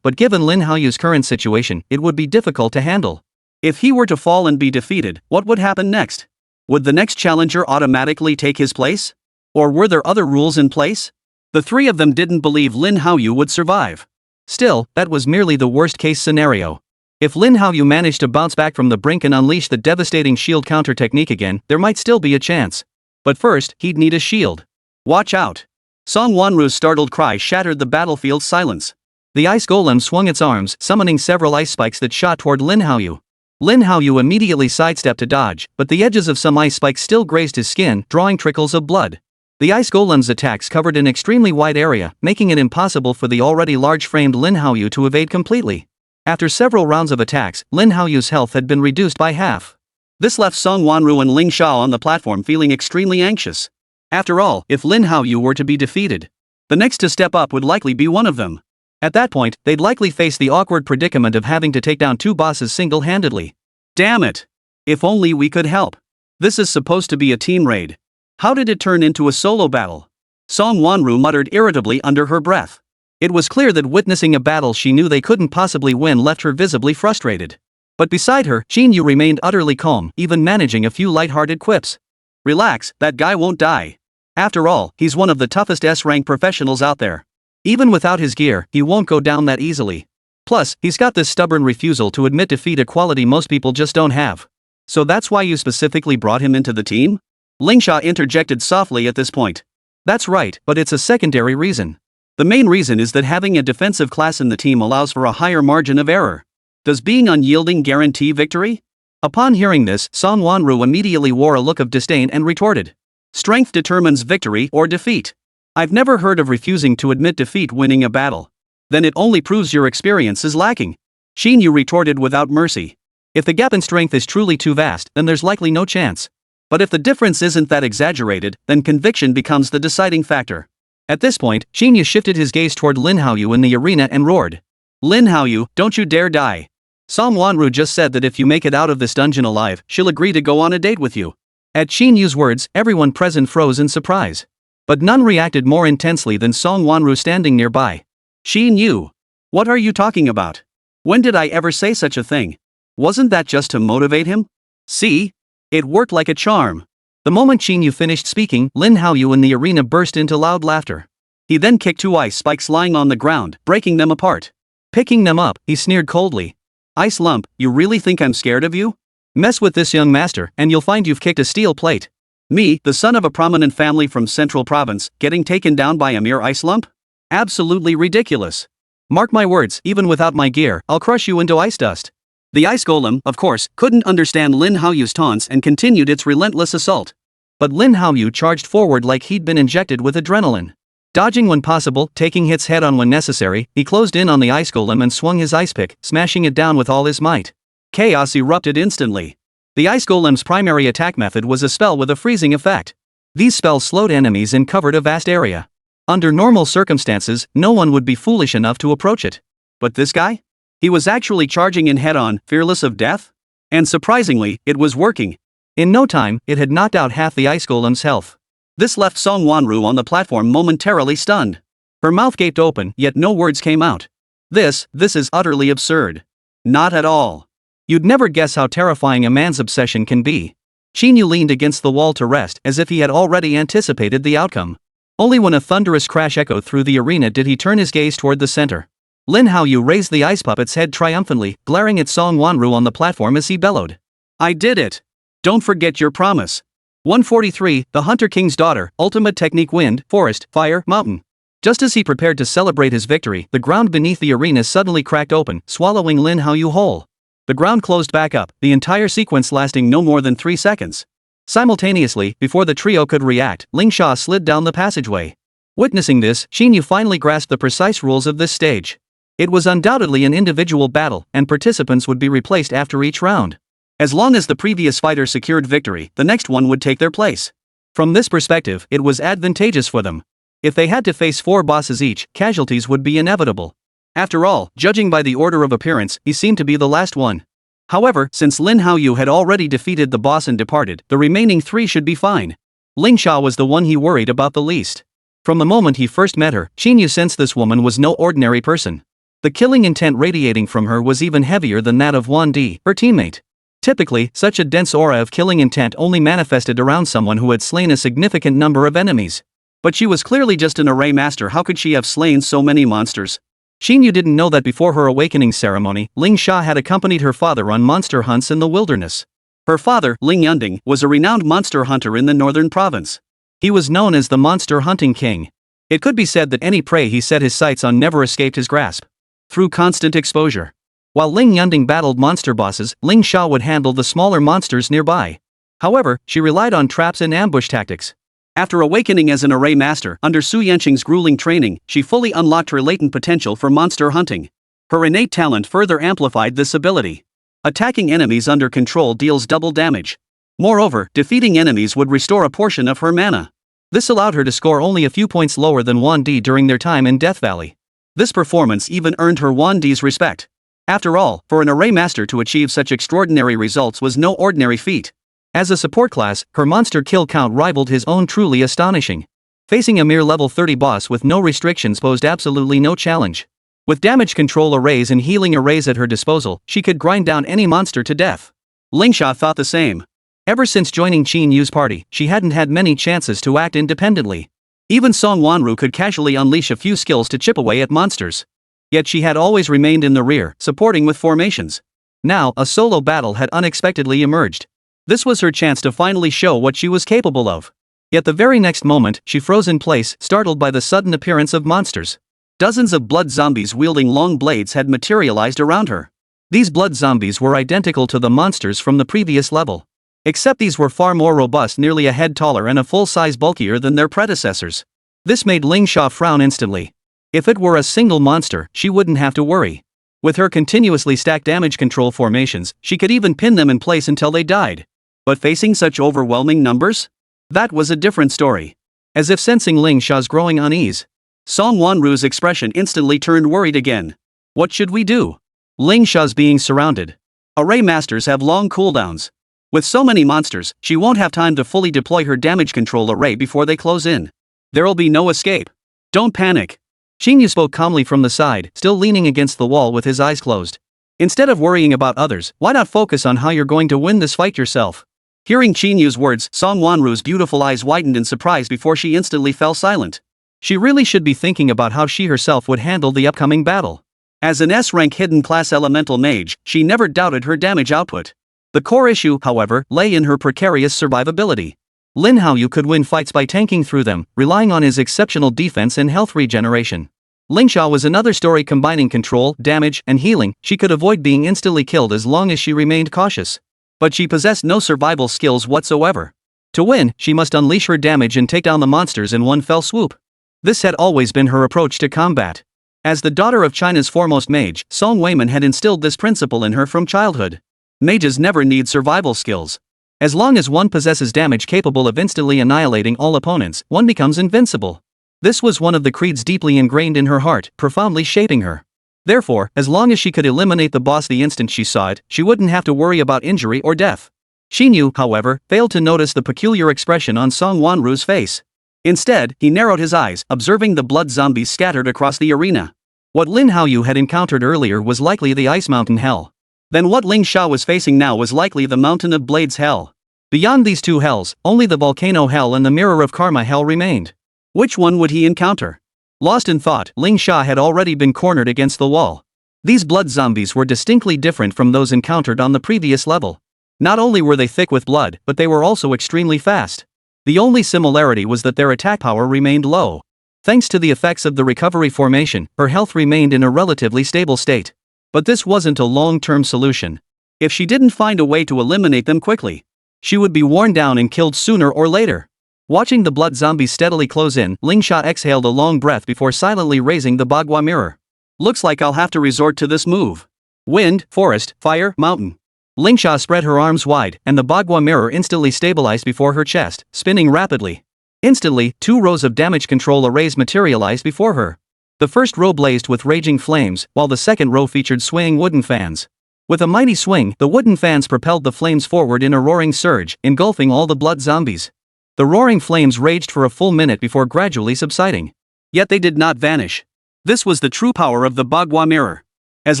Speaker 2: but given Lin Haoyu's current situation, it would be difficult to handle. If he were to fall and be defeated, what would happen next? Would the next challenger automatically take his place? Or were there other rules in place? The three of them didn't believe Lin Haoyu would survive. Still, that was merely the worst-case scenario. If Lin Haoyu managed to bounce back from the brink and unleash the devastating shield counter technique again, there might still be a chance. But first, he'd need a shield. Watch out! Song Wanru's startled cry shattered the battlefield's silence. The ice golem swung its arms, summoning several ice spikes that shot toward Lin Haoyu. Lin Haoyu immediately sidestepped to dodge, but the edges of some ice spikes still grazed his skin, drawing trickles of blood. The ice golem's attacks covered an extremely wide area, making it impossible for the already large-framed Lin Haoyu to evade completely. After several rounds of attacks, Lin Haoyu's health had been reduced by half. This left Song Wanru and Ling Xiao on the platform feeling extremely anxious. After all, if Lin Haoyu were to be defeated, the next to step up would likely be one of them. At that point, they'd likely face the awkward predicament of having to take down two bosses single-handedly. Damn it! If only we could help. This is supposed to be a team raid. How did it turn into a solo battle? Song Wanru muttered irritably under her breath. It was clear that witnessing a battle she knew they couldn't possibly win left her visibly frustrated. But beside her, Qín Yǔ remained utterly calm, even managing a few light-hearted quips. Relax, that guy won't die. After all, he's one of the toughest S-rank professionals out there. Even without his gear, he won't go down that easily. Plus, he's got this stubborn refusal to admit defeat, a quality most people just don't have. So that's why you specifically brought him into the team? Ling Xiao interjected softly at this point. That's right, but it's a secondary reason. The main reason is that having a defensive class in the team allows for a higher margin of error. Does being unyielding guarantee victory? Upon hearing this, Song Wanru immediately wore a look of disdain and retorted. Strength determines victory or defeat. I've never heard of refusing to admit defeat winning a battle. Then it only proves your experience is lacking. Qín Yǔ retorted without mercy. If the gap in strength is truly too vast, then there's likely no chance. But if the difference isn't that exaggerated, then conviction becomes the deciding factor. At this point, Qín Yǔ shifted his gaze toward Lin Haoyu in the arena and roared. Lin Haoyu, don't you dare die. Song Wanru just said that if you make it out of this dungeon alive, she'll agree to go on a date with you. At Qín Yu's words, everyone present froze in surprise. But none reacted more intensely than Song Wanru standing nearby. Qín Yǔ. What are you talking about? When did I ever say such a thing? Wasn't that just to motivate him? See? It worked like a charm. The moment Qín Yǔ finished speaking, Lin Haoyu in the arena burst into loud laughter. He then kicked two ice spikes lying on the ground, breaking them apart. Picking them up, he sneered coldly. Ice lump, you really think I'm scared of you? Mess with this young master, and you'll find you've kicked a steel plate. Me, the son of a prominent family from Central Province, getting taken down by a mere ice lump? Absolutely ridiculous. Mark my words, even without my gear, I'll crush you into ice dust. The ice golem, of course, couldn't understand Lin Haoyu's taunts and continued its relentless assault. But Lin Haoyu charged forward like he'd been injected with adrenaline. Dodging when possible, taking hits head-on when necessary, he closed in on the ice golem and swung his ice pick, smashing it down with all his might. Chaos erupted instantly. The ice golem's primary attack method was a spell with a freezing effect. These spells slowed enemies and covered a vast area. Under normal circumstances, no one would be foolish enough to approach it. But this guy? He was actually charging in head-on, fearless of death? And surprisingly, it was working. In no time, it had knocked out half the ice golem's health. This left Song Wanru on the platform momentarily stunned. Her mouth gaped open, yet no words came out. This is utterly absurd. Not at all. You'd never guess how terrifying a man's obsession can be. Qín Yǔ leaned against the wall to rest, as if he had already anticipated the outcome. Only when a thunderous crash echoed through the arena did he turn his gaze toward the center. Lin Haoyu raised the ice puppet's head triumphantly, glaring at Song Wanru on the platform as he bellowed. I did it! Don't forget your promise. 143, the Hunter King's daughter, ultimate technique wind, forest, fire, mountain. Just as he prepared to celebrate his victory, the ground beneath the arena suddenly cracked open, swallowing Lin Haoyu whole. The ground closed back up, the entire sequence lasting no more than 3 seconds. Simultaneously, before the trio could react, Ling Xiao slid down the passageway. Witnessing this, Qín Yǔ finally grasped the precise rules of this stage. It was undoubtedly an individual battle, and participants would be replaced after each round. As long as the previous fighter secured victory, the next one would take their place. From this perspective, it was advantageous for them. If they had to face 4 bosses each, casualties would be inevitable. After all, judging by the order of appearance, he seemed to be the last one. However, since Lin Haoyu had already defeated the boss and departed, the remaining 3 should be fine. Ling Xiao was the one he worried about the least. From the moment he first met her, Qín Yǔ sensed this woman was no ordinary person. The killing intent radiating from her was even heavier than that of Wang Di, her teammate. Typically, such a dense aura of killing intent only manifested around someone who had slain a significant number of enemies. But she was clearly just an array master. How could she have slain so many monsters? Qín Yǔ didn't know that before her awakening ceremony, Ling Sha had accompanied her father on monster hunts in the wilderness. Her father, Ling Yunding, was a renowned monster hunter in the northern province. He was known as the monster hunting king. It could be said that any prey he set his sights on never escaped his grasp. Through constant exposure. While Ling Yunding battled monster bosses, Ling Sha would handle the smaller monsters nearby. However, she relied on traps and ambush tactics. After awakening as an array master under Su Yanqing's grueling training, she fully unlocked her latent potential for monster hunting. Her innate talent further amplified this ability. Attacking enemies under control deals double damage. Moreover, defeating enemies would restore a portion of her mana. This allowed her to score only a few points lower than Wang Di during their time in Death Valley. This performance even earned her Wang Di's respect. After all, for an array master to achieve such extraordinary results was no ordinary feat. As a support class, her monster kill count rivaled his own, truly astonishing. Facing a mere level 30 boss with no restrictions posed absolutely no challenge. With damage control arrays and healing arrays at her disposal, she could grind down any monster to death. Ling Sha thought the same. Ever since joining Qín Yǔ's party, she hadn't had many chances to act independently. Even Song Wanru could casually unleash a few skills to chip away at monsters. Yet she had always remained in the rear, supporting with formations. Now, a solo battle had unexpectedly emerged. This was her chance to finally show what she was capable of. Yet the very next moment, she froze in place, startled by the sudden appearance of monsters. Dozens of blood zombies wielding long blades had materialized around her. These blood zombies were identical to the monsters from the previous level. Except these were far more robust, nearly a head taller and a full size bulkier than their predecessors. This made Ling Sha frown instantly. If it were a single monster, she wouldn't have to worry. With her continuously stacked damage control formations, she could even pin them in place until they died. But facing such overwhelming numbers? That was a different story. As if sensing Ling Sha's growing unease, Song Wanru's expression instantly turned worried again. What should we do? Ling Sha's being surrounded. Array masters have long cooldowns. With so many monsters, she won't have time to fully deploy her damage control array before they close in. There'll be no escape. Don't panic. Qín Yǔ spoke calmly from the side, still leaning against the wall with his eyes closed. Instead of worrying about others, why not focus on how you're going to win this fight yourself? Hearing Qín Yǔ's words, Song Wanru's beautiful eyes widened in surprise before she instantly fell silent. She really should be thinking about how she herself would handle the upcoming battle. As an S-rank hidden class elemental mage, she never doubted her damage output. The core issue, however, lay in her precarious survivability. Lin Haoyu could win fights by tanking through them, relying on his exceptional defense and health regeneration. Ling Sha was another story, combining control, damage, and healing. She could avoid being instantly killed as long as she remained cautious. But she possessed no survival skills whatsoever. To win, she must unleash her damage and take down the monsters in one fell swoop. This had always been her approach to combat. As the daughter of China's foremost mage, Song Weiman had instilled this principle in her from childhood. Mages never need survival skills. As long as one possesses damage capable of instantly annihilating all opponents, one becomes invincible. This was one of the creeds deeply ingrained in her heart, profoundly shaping her. Therefore, as long as she could eliminate the boss the instant she saw it, she wouldn't have to worry about injury or death. Qín Yǔ, however, failed to notice the peculiar expression on Song Wanru's face. Instead, he narrowed his eyes, observing the blood zombies scattered across the arena. What Lin Haoyu had encountered earlier was likely the Ice Mountain Hell. Then what Ling Sha was facing now was likely the Mountain of Blades Hell. Beyond these two hells, only the Volcano Hell and the Mirror of Karma Hell remained. Which one would he encounter? Lost in thought, Ling Sha had already been cornered against the wall. These blood zombies were distinctly different from those encountered on the previous level. Not only were they thick with blood, but they were also extremely fast. The only similarity was that their attack power remained low. Thanks to the effects of the recovery formation, her health remained in a relatively stable state. But this wasn't a long-term solution. If she didn't find a way to eliminate them quickly, she would be worn down and killed sooner or later. Watching the blood zombies steadily close in, Ling Sha exhaled a long breath before silently raising the Bagua mirror. Looks like I'll have to resort to this move. Wind, forest, fire, mountain. Ling Sha spread her arms wide, and the Bagua mirror instantly stabilized before her chest, spinning rapidly. Instantly, 2 rows of damage control arrays materialized before her. The first row blazed with raging flames, while the second row featured swaying wooden fans. With a mighty swing, the wooden fans propelled the flames forward in a roaring surge, engulfing all the blood zombies. The roaring flames raged for a full minute before gradually subsiding. Yet they did not vanish. This was the true power of the Bagua mirror. As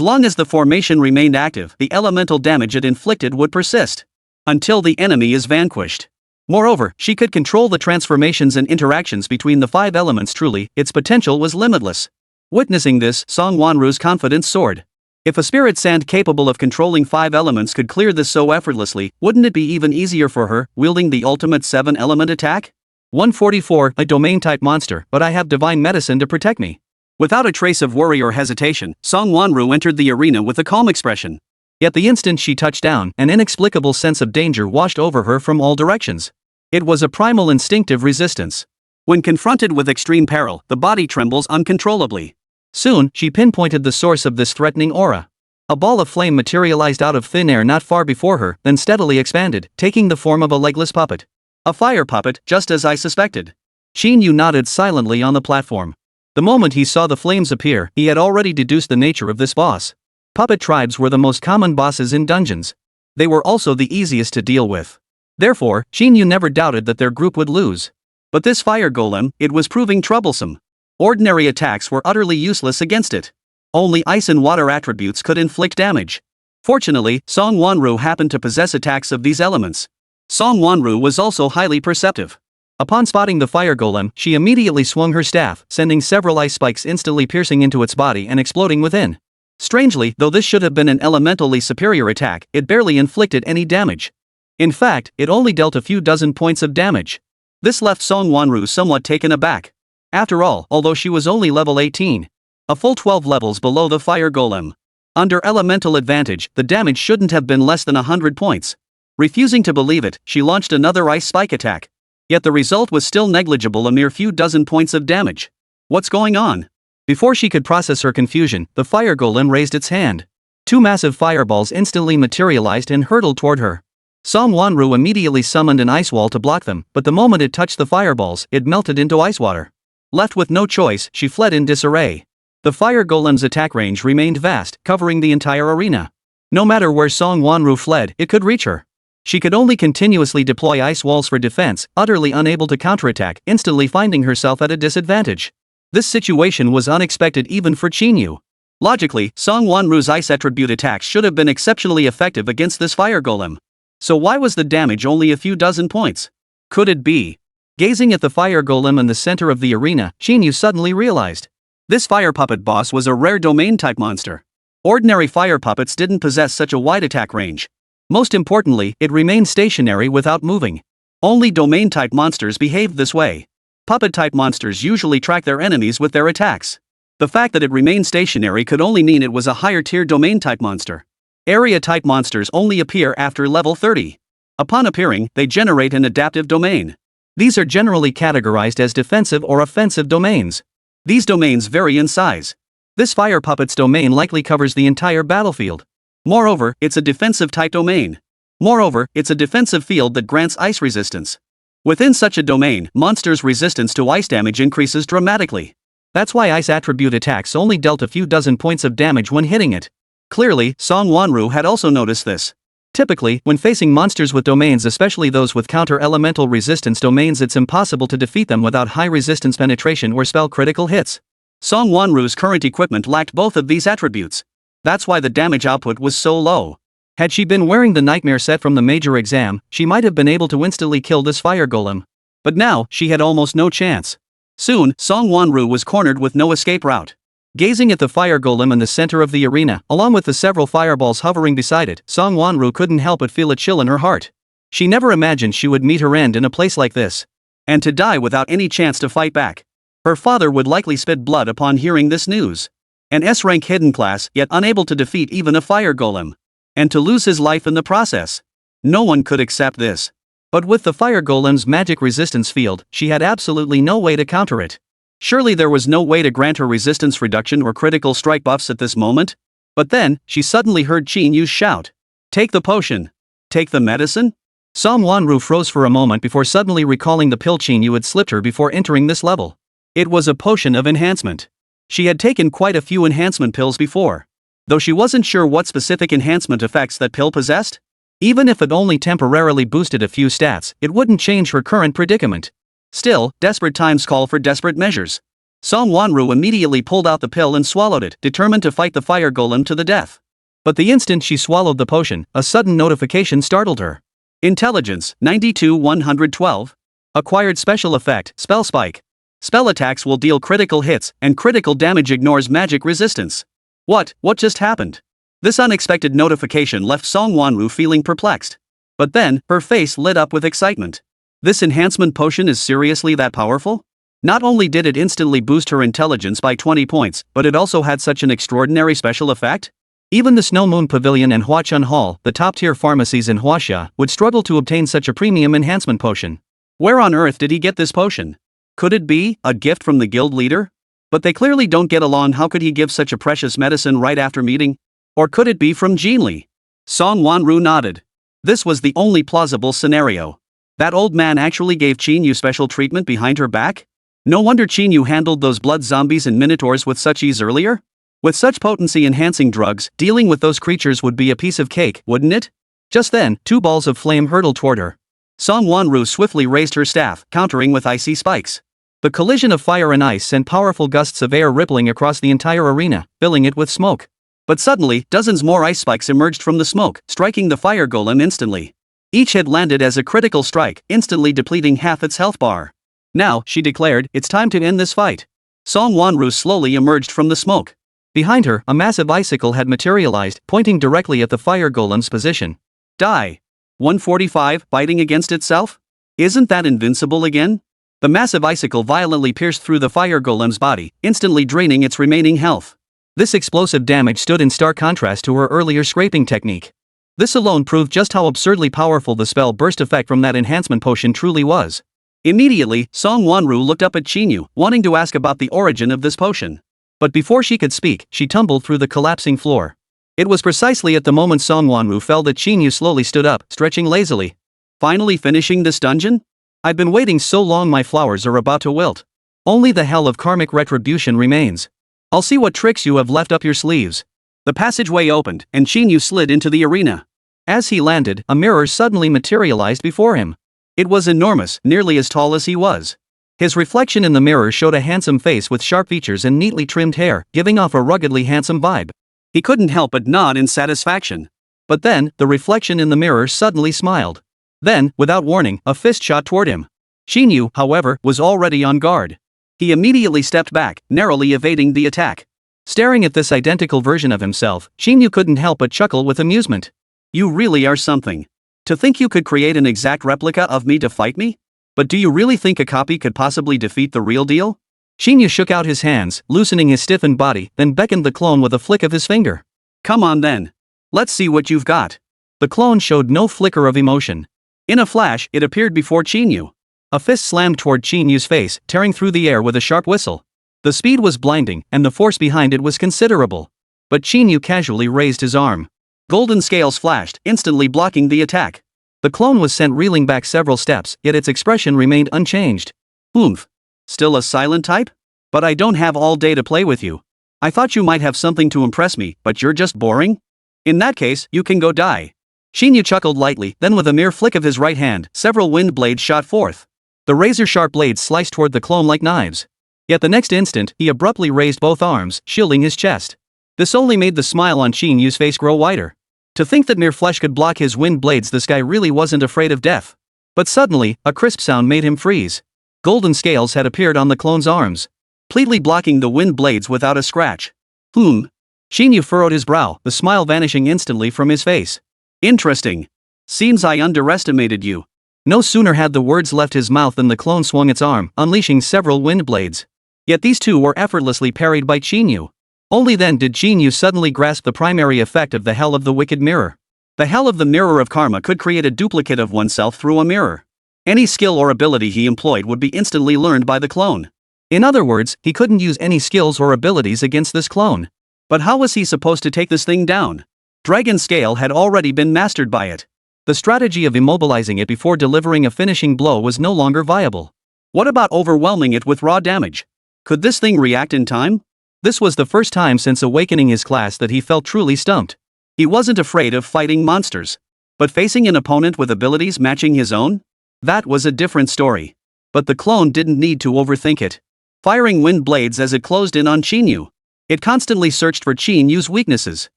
Speaker 2: long as the formation remained active, the elemental damage it inflicted would persist. Until the enemy is vanquished. Moreover, she could control the transformations and interactions between the 5 elements. Truly, its potential was limitless. Witnessing this, Song Wanru's confidence soared. If a spirit sand capable of controlling 5 elements could clear this so effortlessly, wouldn't it be even easier for her, wielding the ultimate 7-element attack? 144, a domain-type monster, but I have divine medicine to protect me. Without a trace of worry or hesitation, Song Wanru entered the arena with a calm expression. Yet the instant she touched down, an inexplicable sense of danger washed over her from all directions. It was a primal instinctive resistance. When confronted with extreme peril, the body trembles uncontrollably. Soon, she pinpointed the source of this threatening aura. A ball of flame materialized out of thin air not far before her, then steadily expanded, taking the form of a legless puppet. A fire puppet, just as I suspected. Qín Yǔ nodded silently on the platform. The moment he saw the flames appear, he had already deduced the nature of this boss. Puppet tribes were the most common bosses in dungeons. They were also the easiest to deal with. Therefore, Qín Yǔ never doubted that their group would lose. But this fire golem, it was proving troublesome. Ordinary attacks were utterly useless against it. Only ice and water attributes could inflict damage. Fortunately, Song Wanru happened to possess attacks of these elements. Song Wanru was also highly perceptive. Upon spotting the fire golem, she immediately swung her staff, sending several ice spikes instantly piercing into its body and exploding within. Strangely, though this should have been an elementally superior attack, it barely inflicted any damage. In fact, it only dealt a few dozen points of damage. This left Song Wanru somewhat taken aback. After all, although she was only level 18, a full 12 levels below the fire golem. Under elemental advantage, the damage shouldn't have been less than 100 points. Refusing to believe it, she launched another ice spike attack. Yet the result was still negligible, a mere few dozen points of damage. What's going on? Before she could process her confusion, the fire golem raised its hand. 2 massive fireballs instantly materialized and hurtled toward her. Song Wanru immediately summoned an ice wall to block them, but the moment it touched the fireballs, it melted into ice water. Left with no choice, she fled in disarray. The fire golem's attack range remained vast, covering the entire arena. No matter where Song Wanru fled, it could reach her. She could only continuously deploy ice walls for defense, utterly unable to counterattack, instantly finding herself at a disadvantage. This situation was unexpected even for Qín Yǔ. Logically, Song Wanru's ice attribute attacks should have been exceptionally effective against this fire golem. So why was the damage only a few dozen points? Could it be? Gazing at the fire golem in the center of the arena, Qín Yǔ suddenly realized. This fire puppet boss was a rare domain-type monster. Ordinary fire puppets didn't possess such a wide attack range. Most importantly, it remained stationary without moving. Only domain-type monsters behaved this way. Puppet-type monsters usually track their enemies with their attacks. The fact that it remained stationary could only mean it was a higher-tier domain-type monster. Area-type monsters only appear after level 30. Upon appearing, they generate an adaptive domain. These are generally categorized as defensive or offensive domains. These domains vary in size. This fire puppet's domain likely covers the entire battlefield. Moreover, it's a defensive-type domain. Moreover, it's a defensive field that grants ice resistance. Within such a domain, monsters' resistance to ice damage increases dramatically. That's why ice attribute attacks only dealt a few dozen points of damage when hitting it. Clearly, Song Wanru had also noticed this. Typically, when facing monsters with domains, especially those with counter-elemental resistance domains, it's impossible to defeat them without high resistance penetration or spell critical hits. Song Wanru's current equipment lacked both of these attributes. That's why the damage output was so low. Had she been wearing the nightmare set from the major exam, she might have been able to instantly kill this fire golem. But now, she had almost no chance. Soon, Song Wanru was cornered with no escape route. Gazing at the fire golem in the center of the arena, along with the several fireballs hovering beside it, Song Wanru couldn't help but feel a chill in her heart. She never imagined she would meet her end in a place like this. And to die without any chance to fight back. Her father would likely spit blood upon hearing this news. An S-rank hidden class, yet unable to defeat even a fire golem. And to lose his life in the process. No one could accept this. But with the fire golem's magic resistance field, she had absolutely no way to counter it. Surely there was no way to grant her resistance reduction or critical strike buffs at this moment? But then, she suddenly heard Qín Yǔ shout. Take the potion. Take the medicine? Song Wanru froze for a moment before suddenly recalling the pill Qín Yǔ had slipped her before entering this level. It was a potion of enhancement. She had taken quite a few enhancement pills before. Though she wasn't sure what specific enhancement effects that pill possessed. Even if it only temporarily boosted a few stats, it wouldn't change her current predicament. Still, desperate times call for desperate measures. Song Wanru immediately pulled out the pill and swallowed it, determined to fight the fire golem to the death. But the instant she swallowed the potion, a sudden notification startled her. Intelligence, 92-112. Acquired special effect, Spell Spike. Spell attacks will deal critical hits, and critical damage ignores magic resistance. What just happened? This unexpected notification left Song Wanru feeling perplexed. But then, her face lit up with excitement. This enhancement potion is seriously that powerful? Not only did it instantly boost her intelligence by 20 points, but it also had such an extraordinary special effect? Even the Snow Moon Pavilion and Huachun Hall, the top-tier pharmacies in Huaxia, would struggle to obtain such a premium enhancement potion. Where on earth did he get this potion? Could it be a gift from the guild leader? But they clearly don't get along. How could he give such a precious medicine right after meeting? Or could it be from Jinli? Song Wanru nodded. This was the only plausible scenario. That old man actually gave Qín Yǔ special treatment behind her back? No wonder Qín Yǔ handled those blood zombies and minotaurs with such ease earlier? With such potency-enhancing drugs, dealing with those creatures would be a piece of cake, wouldn't it? Just then, two balls of flame hurtled toward her. Song Wanru swiftly raised her staff, countering with icy spikes. The collision of fire and ice sent powerful gusts of air rippling across the entire arena, filling it with smoke. But suddenly, dozens more ice spikes emerged from the smoke, striking the fire golem instantly. Each had landed as a critical strike, instantly depleting half its health bar. Now, she declared, it's time to end this fight. Song Wanru slowly emerged from the smoke. Behind her, a massive icicle had materialized, pointing directly at the fire golem's position. Die. 145, biting against itself? Isn't that invincible again? The massive icicle violently pierced through the fire golem's body, instantly draining its remaining health. This explosive damage stood in stark contrast to her earlier scraping technique. This alone proved just how absurdly powerful the spell burst effect from that enhancement potion truly was. Immediately, Song Wanru looked up at Qín Yǔ, wanting to ask about the origin of this potion. But before she could speak, she tumbled through the collapsing floor. It was precisely at the moment Song Wanru fell that Qín Yǔ slowly stood up, stretching lazily. Finally finishing this dungeon? I've been waiting so long, my flowers are about to wilt. Only the hell of karmic retribution remains. I'll see what tricks you have left up your sleeves. The passageway opened, and Qín Yǔ slid into the arena. As he landed, a mirror suddenly materialized before him. It was enormous, nearly as tall as he was. His reflection in the mirror showed a handsome face with sharp features and neatly trimmed hair, giving off a ruggedly handsome vibe. He couldn't help but nod in satisfaction. But then, the reflection in the mirror suddenly smiled. Then, without warning, a fist shot toward him. Qín Yǔ, however, was already on guard. He immediately stepped back, narrowly evading the attack. Staring at this identical version of himself, Qín Yǔ couldn't help but chuckle with amusement. You really are something. To think you could create an exact replica of me to fight me? But do you really think a copy could possibly defeat the real deal? Qín Yǔ shook out his hands, loosening his stiffened body, then beckoned the clone with a flick of his finger. Come on then. Let's see what you've got. The clone showed no flicker of emotion. In a flash, it appeared before Qín Yǔ. A fist slammed toward Qín Yǔ's face, tearing through the air with a sharp whistle. The speed was blinding, and the force behind it was considerable. But Qín Yǔ casually raised his arm. Golden scales flashed, instantly blocking the attack. The clone was sent reeling back several steps, yet its expression remained unchanged. Oomph. Still a silent type? But I don't have all day to play with you. I thought you might have something to impress me, but you're just boring? In that case, you can go die. Qín Yǔ chuckled lightly, then with a mere flick of his right hand, several wind blades shot forth. The razor-sharp blades sliced toward the clone like knives. Yet the next instant, he abruptly raised both arms, shielding his chest. This only made the smile on Qín Yǔ's face grow wider. To think that mere flesh could block his wind blades, this guy really wasn't afraid of death. But suddenly, a crisp sound made him freeze. Golden scales had appeared on the clone's arms, completely blocking the wind blades without a scratch. Qín Yǔ furrowed his brow, the smile vanishing instantly from his face. Interesting. Seems I underestimated you. No sooner had the words left his mouth than the clone swung its arm, unleashing several wind blades. Yet these two were effortlessly parried by Qín Yǔ. Only then did Qín Yǔ suddenly grasp the primary effect of the hell of the wicked mirror. The hell of the mirror of karma could create a duplicate of oneself through a mirror. Any skill or ability he employed would be instantly learned by the clone. In other words, he couldn't use any skills or abilities against this clone. But how was he supposed to take this thing down? Dragon Scale had already been mastered by it. The strategy of immobilizing it before delivering a finishing blow was no longer viable. What about overwhelming it with raw damage? Could this thing react in time? This was the first time since awakening his class that he felt truly stumped. He wasn't afraid of fighting monsters. But facing an opponent with abilities matching his own? That was a different story. But the clone didn't need to overthink it. Firing wind blades as it closed in on Qín Yǔ. It constantly searched for Qín Yú's weaknesses.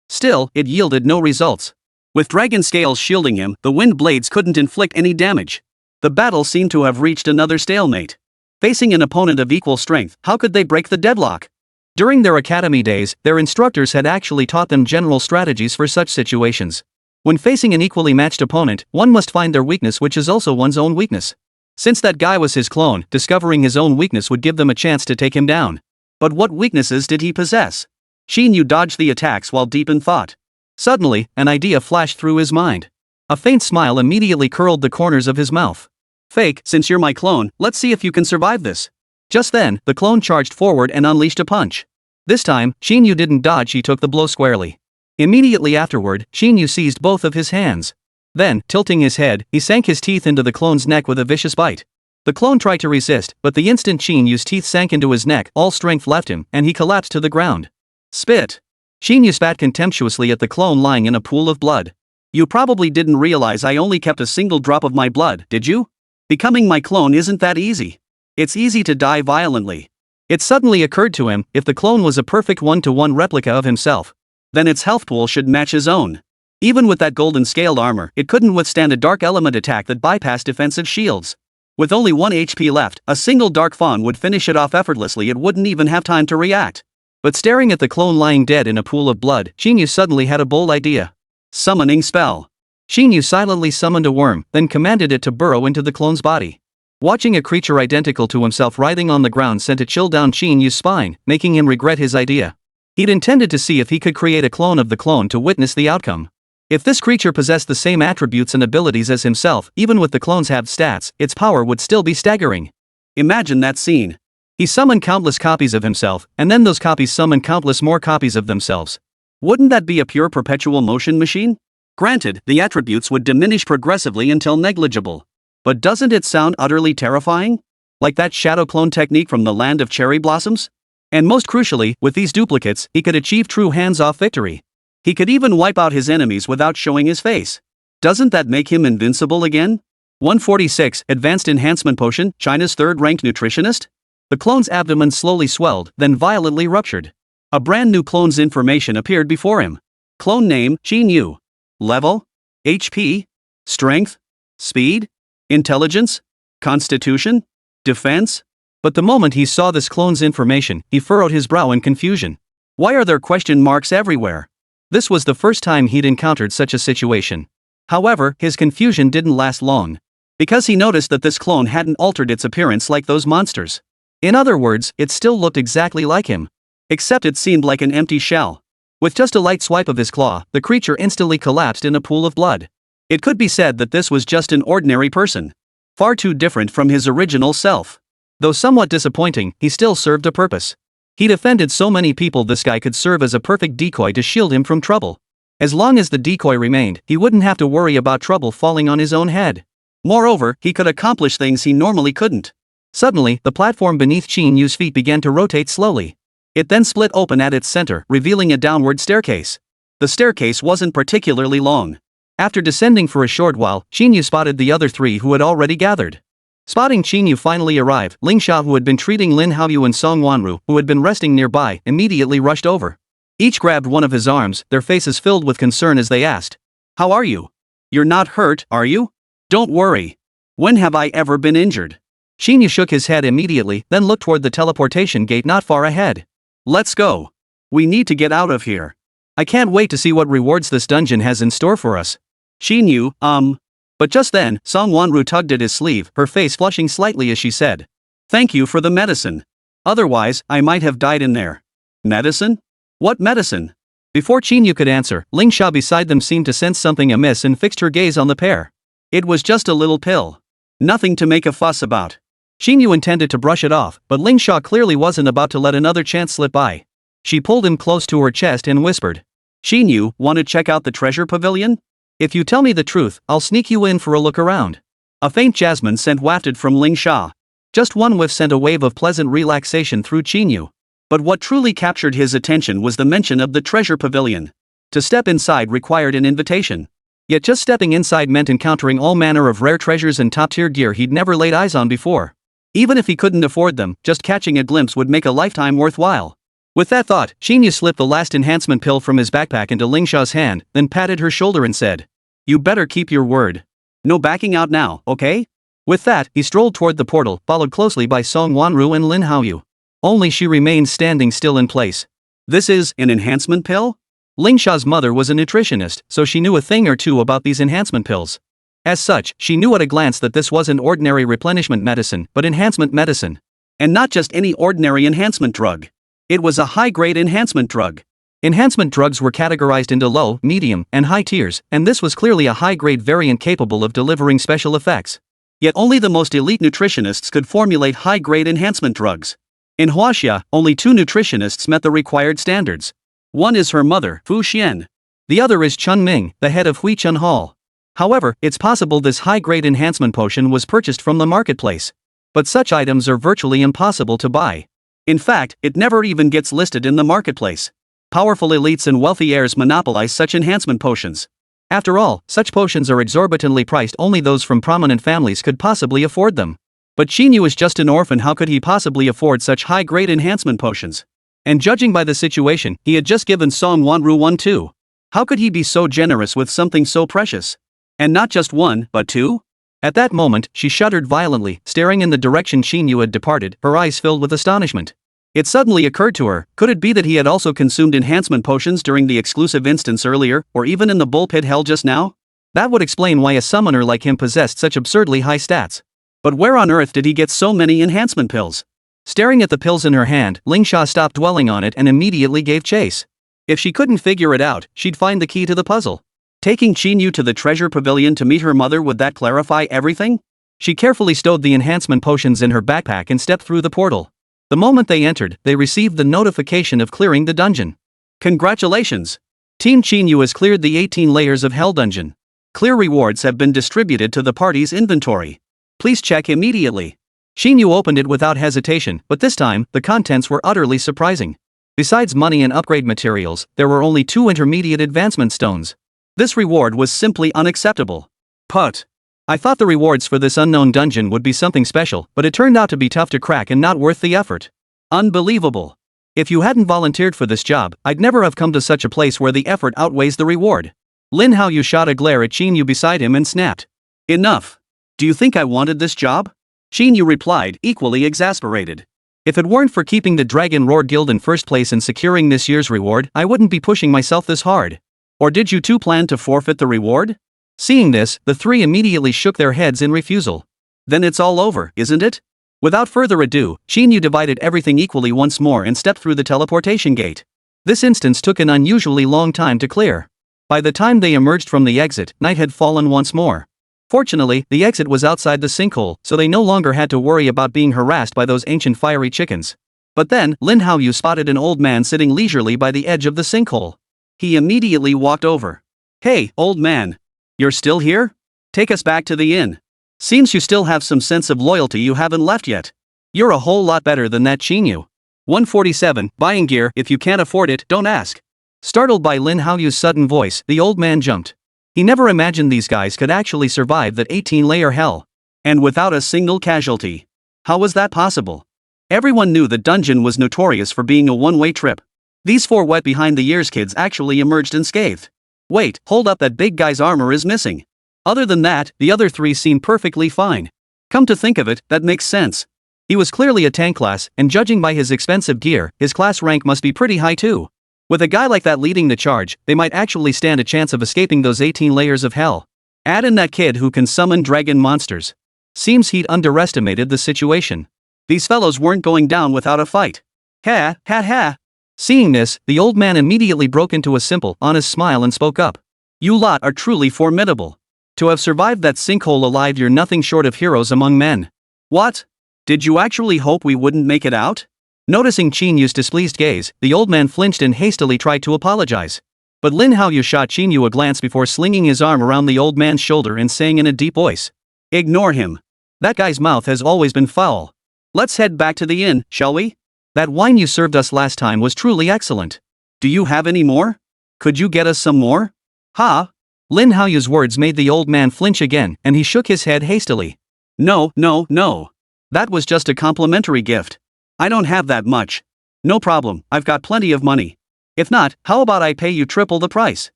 Speaker 2: Still, it yielded no results. With dragon scales shielding him, the wind blades couldn't inflict any damage. The battle seemed to have reached another stalemate. Facing an opponent of equal strength, how could they break the deadlock? During their academy days, their instructors had actually taught them general strategies for such situations. When facing an equally matched opponent, one must find their weakness, which is also one's own weakness. Since that guy was his clone, discovering his own weakness would give them a chance to take him down. But what weaknesses did he possess? Qín Yǔ dodged the attacks while deep in thought. Suddenly, an idea flashed through his mind. A faint smile immediately curled the corners of his mouth. Fake, since you're my clone, let's see if you can survive this. Just then, the clone charged forward and unleashed a punch. This time, Qín Yǔ didn't dodge, he took the blow squarely. Immediately afterward, Qín Yǔ seized both of his hands. Then, tilting his head, he sank his teeth into the clone's neck with a vicious bite. The clone tried to resist, but the instant Qín Yú's teeth sank into his neck, all strength left him, and he collapsed to the ground. Spit! Qín Yǔ spat contemptuously at the clone lying in a pool of blood. You probably didn't realize I only kept a single drop of my blood, did you? Becoming my clone isn't that easy. It's easy to die violently. It suddenly occurred to him, if the clone was a perfect one-to-one replica of himself, then its health pool should match his own. Even with that golden scaled armor, it couldn't withstand a dark element attack that bypassed defensive shields. With only 1 HP left, a single dark fawn would finish it off effortlessly, it wouldn't even have time to react. But staring at the clone lying dead in a pool of blood, Qín Yǔ suddenly had a bold idea. Summoning spell. Qín Yǔ silently summoned a worm, then commanded it to burrow into the clone's body. Watching a creature identical to himself writhing on the ground sent a chill down Qín Yú's spine, making him regret his idea. He'd intended to see if he could create a clone of the clone to witness the outcome. If this creature possessed the same attributes and abilities as himself, even with the clone's halved stats, its power would still be staggering. Imagine that scene. He summoned countless copies of himself, and then those copies summoned countless more copies of themselves. Wouldn't that be a pure perpetual motion machine? Granted, the attributes would diminish progressively until negligible. But doesn't it sound utterly terrifying? Like that shadow clone technique from the land of cherry blossoms? And most crucially, with these duplicates, he could achieve true hands-off victory. He could even wipe out his enemies without showing his face. Doesn't that make him invincible again? 146, Advanced Enhancement Potion, China's third-ranked nutritionist? The clone's abdomen slowly swelled, then violently ruptured. A brand new clone's information appeared before him. Clone name, Qín Yǔ. Level? HP? Strength? Speed? Intelligence? Constitution? Defense? But the moment he saw this clone's information, he furrowed his brow in confusion. Why are there question marks everywhere? This was the first time he'd encountered such a situation. However, his confusion didn't last long. Because he noticed that this clone hadn't altered its appearance like those monsters. In other words, it still looked exactly like him. Except it seemed like an empty shell. With just a light swipe of his claw, the creature instantly collapsed in a pool of blood. It could be said that this was just an ordinary person. Far too different from his original self. Though somewhat disappointing, he still served a purpose. He'd offended so many people, this guy could serve as a perfect decoy to shield him from trouble. As long as the decoy remained, he wouldn't have to worry about trouble falling on his own head. Moreover, he could accomplish things he normally couldn't. Suddenly, the platform beneath Qín Yú's feet began to rotate slowly. It then split open at its center, revealing a downward staircase. The staircase wasn't particularly long. After descending for a short while, Qín Yǔ spotted the other three who had already gathered. Spotting Qín Yǔ finally arrive, Ling Sha, who had been treating Lin Haoyu, and Song Wanru, who had been resting nearby, immediately rushed over. Each grabbed one of his arms, their faces filled with concern as they asked, "How are you? You're not hurt, are you?" "Don't worry. When have I ever been injured?" Qín Yǔ shook his head immediately, then looked toward the teleportation gate not far ahead. "Let's go. We need to get out of here. I can't wait to see what rewards this dungeon has in store for us." Qín Yǔ, But just then, Song Wanru tugged at his sleeve, her face flushing slightly as she said, "Thank you for the medicine. Otherwise, I might have died in there." "Medicine? What medicine?" Before Qín Yǔ could answer, Ling Sha beside them seemed to sense something amiss and fixed her gaze on the pair. "It was just a little pill. Nothing to make a fuss about." Qín Yǔ intended to brush it off, but Ling Sha clearly wasn't about to let another chance slip by. She pulled him close to her chest and whispered, "Qín Yǔ, want to check out the treasure pavilion? If you tell me the truth, I'll sneak you in for a look around." A faint jasmine scent wafted from Ling Sha. Just one whiff sent a wave of pleasant relaxation through Qín Yǔ. But what truly captured his attention was the mention of the treasure pavilion. To step inside required an invitation. Yet just stepping inside meant encountering all manner of rare treasures and top-tier gear he'd never laid eyes on before. Even if he couldn't afford them, just catching a glimpse would make a lifetime worthwhile. With that thought, Qín Yǔ slipped the last enhancement pill from his backpack into Ling Xiao's hand, then patted her shoulder and said, "You better keep your word. No backing out now, okay?" With that, he strolled toward the portal, followed closely by Song Wanru and Lin Haoyu. Only she remained standing still in place. This is an enhancement pill? Ling Xiao's mother was a nutritionist, so she knew a thing or two about these enhancement pills. As such, she knew at a glance that this wasn't ordinary replenishment medicine, but enhancement medicine. And not just any ordinary enhancement drug. It was a high-grade enhancement drug. Enhancement drugs were categorized into low, medium, and high tiers, and this was clearly a high-grade variant capable of delivering special effects. Yet only the most elite nutritionists could formulate high-grade enhancement drugs. In Huaxia, only 2 nutritionists met the required standards. One is her mother, Fu Xian. The other is Chun Ming, the head of Huichun Hall. However, it's possible this high-grade enhancement potion was purchased from the marketplace. But such items are virtually impossible to buy. In fact, it never even gets listed in the marketplace. Powerful elites and wealthy heirs monopolize such enhancement potions. After all, such potions are exorbitantly priced, only those from prominent families could possibly afford them. But Qín Yǔ is just an orphan, how could he possibly afford such high-grade enhancement potions? And judging by the situation, he had just given Song Wanru one too. How could he be so generous with something so precious? And not just one, but 2? At that moment, she shuddered violently, staring in the direction Qín Yǔ had departed, her eyes filled with astonishment. It suddenly occurred to her, could it be that he had also consumed enhancement potions during the exclusive instance earlier, or even in the bull pit hell just now? That would explain why a summoner like him possessed such absurdly high stats. But where on earth did he get so many enhancement pills? Staring at the pills in her hand, Ling Xia stopped dwelling on it and immediately gave chase. If she couldn't figure it out, she'd find the key to the puzzle. Taking Qín Yǔ to the treasure pavilion to meet her mother, would that clarify everything? She carefully stowed the enhancement potions in her backpack and stepped through the portal. The moment they entered, they received the notification of clearing the dungeon. Congratulations! Team Qín Yǔ has cleared the 18 layers of Hell Dungeon. Clear rewards have been distributed to the party's inventory. Please check immediately. Qín Yǔ opened it without hesitation, but this time, the contents were utterly surprising. Besides money and upgrade materials, there were only 2 intermediate advancement stones. This reward was simply unacceptable. Put. I thought the rewards for this unknown dungeon would be something special, but it turned out to be tough to crack and not worth the effort. Unbelievable. If you hadn't volunteered for this job, I'd never have come to such a place where the effort outweighs the reward. Lin Haoyu shot a glare at Qín Yǔ beside him and snapped. Enough. Do you think I wanted this job? Qín Yǔ replied, equally exasperated. If it weren't for keeping the Dragon Roar Guild in first place and securing this year's reward, I wouldn't be pushing myself this hard. Or did you two plan to forfeit the reward? Seeing this, the 3 immediately shook their heads in refusal. Then it's all over, isn't it? Without further ado, Qín Yǔ divided everything equally once more and stepped through the teleportation gate. This instance took an unusually long time to clear. By the time they emerged from the exit, night had fallen once more. Fortunately, the exit was outside the sinkhole, so they no longer had to worry about being harassed by those ancient fiery chickens. But then, Lin Haoyu spotted an old man sitting leisurely by the edge of the sinkhole. He immediately walked over. Hey, old man. You're still here? Take us back to the inn. Seems you still have some sense of loyalty you haven't left yet. You're a whole lot better than that Qín Yǔ. 147, buying gear, if you can't afford it, don't ask. Startled by Lin Haoyu's sudden voice, the old man jumped. He never imagined these guys could actually survive that 18-layer hell. And without a single casualty. How was that possible? Everyone knew the dungeon was notorious for being a one-way trip. These 4 wet behind the ears kids actually emerged unscathed. Wait, hold up, that big guy's armor is missing. Other than that, the other 3 seem perfectly fine. Come to think of it, that makes sense. He was clearly a tank class, and judging by his expensive gear, his class rank must be pretty high too. With a guy like that leading the charge, they might actually stand a chance of escaping those 18 layers of hell. Add in that kid who can summon dragon monsters. Seems he'd underestimated the situation. These fellows weren't going down without a fight. Ha, ha, ha. Seeing this, the old man immediately broke into a simple, honest smile and spoke up. You lot are truly formidable. To have survived that sinkhole alive, you're nothing short of heroes among men. What? Did you actually hope we wouldn't make it out? Noticing Qín Yǔ's displeased gaze, the old man flinched and hastily tried to apologize. But Lin Haoyu shot Qín Yǔ a glance before slinging his arm around the old man's shoulder and saying in a deep voice, Ignore him. That guy's mouth has always been foul. Let's head back to the inn, shall we? That wine you served us last time was truly excellent. Do you have any more? Could you get us some more? Ha? Lin Haoyu's words made the old man flinch again, and he shook his head hastily. No, no, no. That was just a complimentary gift. I don't have that much. No problem, I've got plenty of money. If not, how about I pay you triple the price?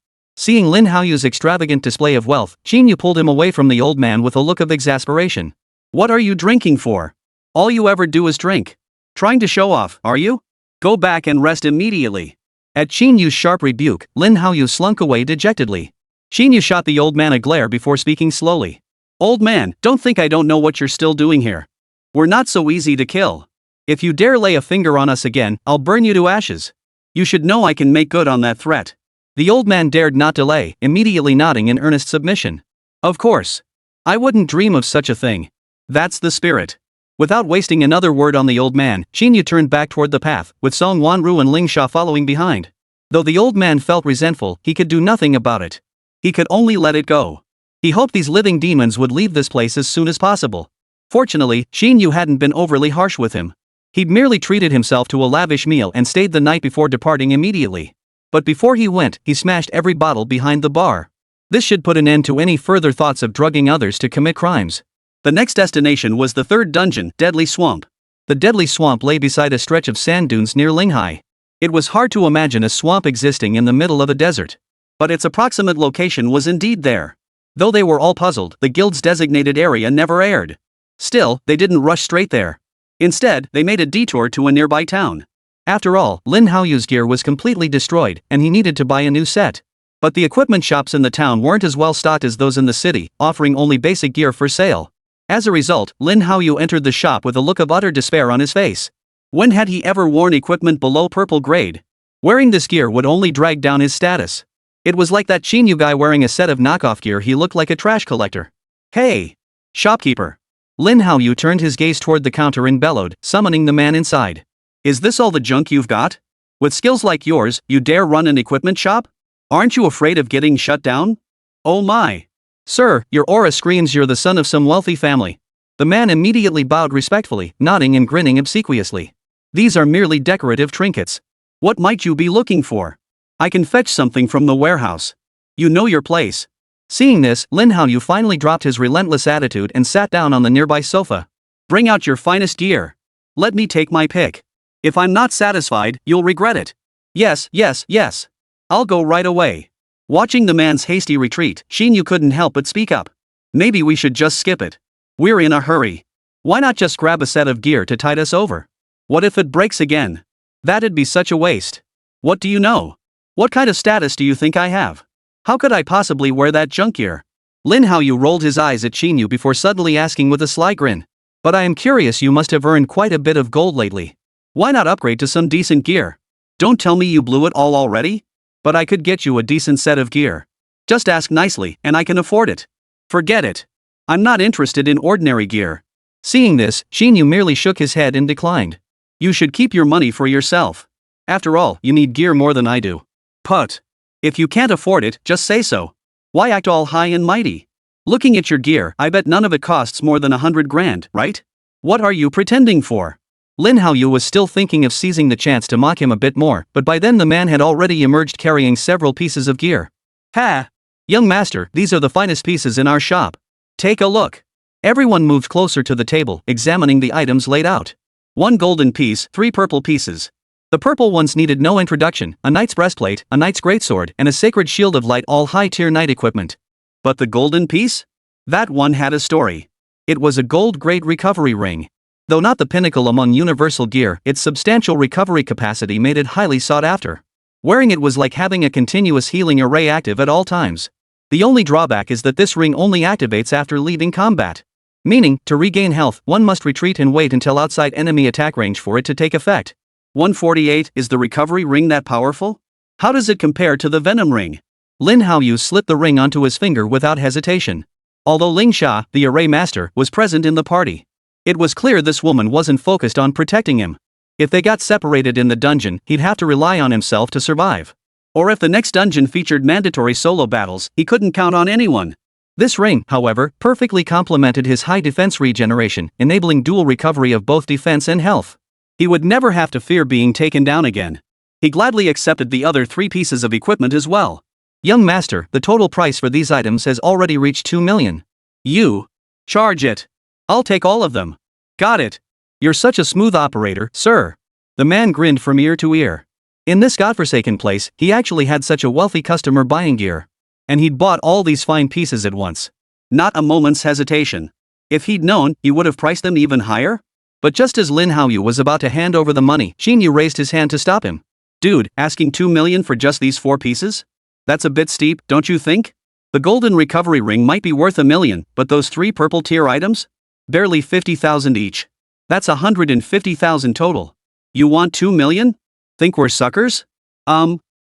Speaker 2: Seeing Lin Haoyu's extravagant display of wealth, Qín Yǔ pulled him away from the old man with a look of exasperation. What are you drinking for? All you ever do is drink. Trying to show off, are you? Go back and rest immediately. At Qín Yǔ's sharp rebuke, Lin Haoyu slunk away dejectedly. Qín Yǔ shot the old man a glare before speaking slowly. Old man, don't think I don't know what you're still doing here. We're not so easy to kill. If you dare lay a finger on us again, I'll burn you to ashes. You should know I can make good on that threat. The old man dared not delay, immediately nodding in earnest submission. Of course. I wouldn't dream of such a thing. That's the spirit. Without wasting another word on the old man, Qín Yǔ turned back toward the path, with Song Wanru and Ling Sha following behind. Though the old man felt resentful, he could do nothing about it. He could only let it go. He hoped these living demons would leave this place as soon as possible. Fortunately, Qín Yǔ hadn't been overly harsh with him. He'd merely treated himself to a lavish meal and stayed the night before departing immediately. But before he went, he smashed every bottle behind the bar. This should put an end to any further thoughts of drugging others to commit crimes. The next destination was the third dungeon, Deadly Swamp. The Deadly Swamp lay beside a stretch of sand dunes near Linghai. It was hard to imagine a swamp existing in the middle of a desert. But its approximate location was indeed there. Though they were all puzzled, the guild's designated area never aired. Still, they didn't rush straight there. Instead, they made a detour to a nearby town. After all, Lin Haoyu's gear was completely destroyed, and he needed to buy a new set. But the equipment shops in the town weren't as well stocked as those in the city, offering only basic gear for sale. As a result, Lin Haoyu entered the shop with a look of utter despair on his face. When had he ever worn equipment below purple grade? Wearing this gear would only drag down his status. It was like that Qín Yǔ guy wearing a set of knockoff gear. He looked like a trash collector. Hey! Shopkeeper! Lin Haoyu turned his gaze toward the counter and bellowed, summoning the man inside. Is this all the junk you've got? With skills like yours, you dare run an equipment shop? Aren't you afraid of getting shut down? Oh my! Sir, your aura screams you're the son of some wealthy family. The man immediately bowed respectfully, nodding and grinning obsequiously. These are merely decorative trinkets. What might you be looking for? I can fetch something from the warehouse. You know your place. Seeing this, Lin Haoyu finally dropped his relentless attitude and sat down on the nearby sofa. Bring out your finest gear. Let me take my pick. If I'm not satisfied, you'll regret it. Yes, yes, yes. I'll go right away. Watching the man's hasty retreat, Qín Yǔ couldn't help but speak up. Maybe we should just skip it. We're in a hurry. Why not just grab a set of gear to tide us over? What if it breaks again? That'd be such a waste. What do you know? What kind of status do you think I have? How could I possibly wear that junk gear? Lin Haoyu rolled his eyes at Qín Yǔ before suddenly asking with a sly grin. But I am curious, you must have earned quite a bit of gold lately. Why not upgrade to some decent gear? Don't tell me you blew it all already? But I could get you a decent set of gear. Just ask nicely, and I can afford it. Forget it. I'm not interested in ordinary gear. Seeing this, Qín Yǔ merely shook his head and declined. You should keep your money for yourself. After all, you need gear more than I do. Put. If you can't afford it, just say so. Why act all high and mighty? Looking at your gear, I bet none of it costs more than 100 grand, right? What are you pretending for? Lin Haoyu was still thinking of seizing the chance to mock him a bit more, but by then the man had already emerged carrying several pieces of gear. Ha! Young master, these are the finest pieces in our shop. Take a look. Everyone moved closer to the table, examining the items laid out. 1 golden piece, 3 purple pieces. The purple ones needed no introduction: a knight's breastplate, a knight's greatsword, and a sacred shield of light, all high-tier knight equipment. But the golden piece? That one had a story. It was a gold-grade recovery ring. Though not the pinnacle among universal gear, its substantial recovery capacity made it highly sought after. Wearing it was like having a continuous healing array active at all times. The only drawback is that this ring only activates after leaving combat. Meaning, to regain health, one must retreat and wait until outside enemy attack range for it to take effect. 148, is the recovery ring that powerful? How does it compare to the venom ring? Lin Haoyu slipped the ring onto his finger without hesitation. Although Ling Sha, the array master, was present in the party, it was clear this woman wasn't focused on protecting him. If they got separated in the dungeon, he'd have to rely on himself to survive. Or if the next dungeon featured mandatory solo battles, he couldn't count on anyone. This ring, however, perfectly complemented his high defense regeneration, enabling dual recovery of both defense and health. He would never have to fear being taken down again. He gladly accepted the other 3 pieces of equipment as well.
Speaker 1: Young master, the total price for these items has already reached 2 million.
Speaker 2: You. Charge it. I'll take all of them. Got it.
Speaker 1: You're such a smooth operator, sir. The man grinned from ear to ear. In this godforsaken place, he actually had such a wealthy customer buying gear. And he'd bought all these fine pieces at once.
Speaker 2: Not a moment's hesitation. If he'd known, he would have priced them even higher?
Speaker 1: But just as Lin Haoyu was about to hand over the money, Qín Yǔ raised his hand to stop him.
Speaker 2: Dude, asking 2 million for just these 4 pieces? That's a bit steep, don't you think? The golden recovery ring might be worth 1 million, but those 3 purple tier items? Barely 50,000 each. That's 150,000 total. You want 2 million? Think we're suckers?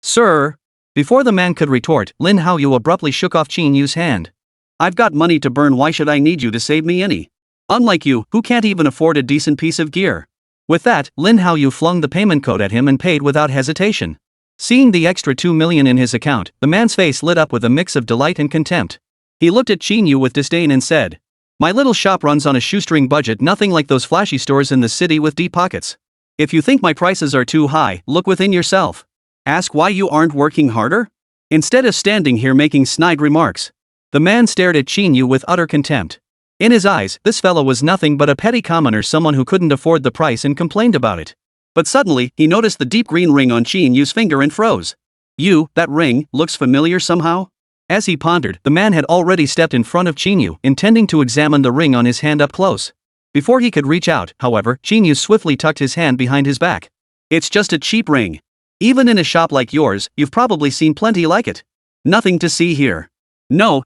Speaker 1: Sir. Before the man could retort, Lin Haoyu abruptly shook off Qín Yu's hand.
Speaker 2: I've got money to burn, why should I need you to save me any? Unlike you, who can't even afford a decent piece of gear.
Speaker 1: With that, Lin Haoyu flung the payment code at him and paid without hesitation. Seeing the extra 2 million in his account, the man's face lit up with a mix of delight and contempt. He looked at Qín Yǔ with disdain and said, "My little shop runs on a shoestring budget, nothing like those flashy stores in the city with deep pockets. If you think my prices are too high, look within yourself.
Speaker 2: Ask why you aren't working harder?" Instead of standing here making snide remarks,
Speaker 1: the man stared at Qín Yǔ with utter contempt. In his eyes, this fellow was nothing but a petty commoner, someone who couldn't afford the price and complained about it.
Speaker 2: But suddenly, he noticed the deep green ring on Qín Yǔ's finger and froze. That ring, looks familiar somehow?
Speaker 1: As he pondered, the man had already stepped in front of Qín Yǔ, intending to examine the ring on his hand up close. Before he could reach out, however, Qín Yǔ swiftly tucked his hand behind his back.
Speaker 2: It's just a cheap ring. Even in a shop like yours, you've probably seen plenty like it. Nothing to see here. No.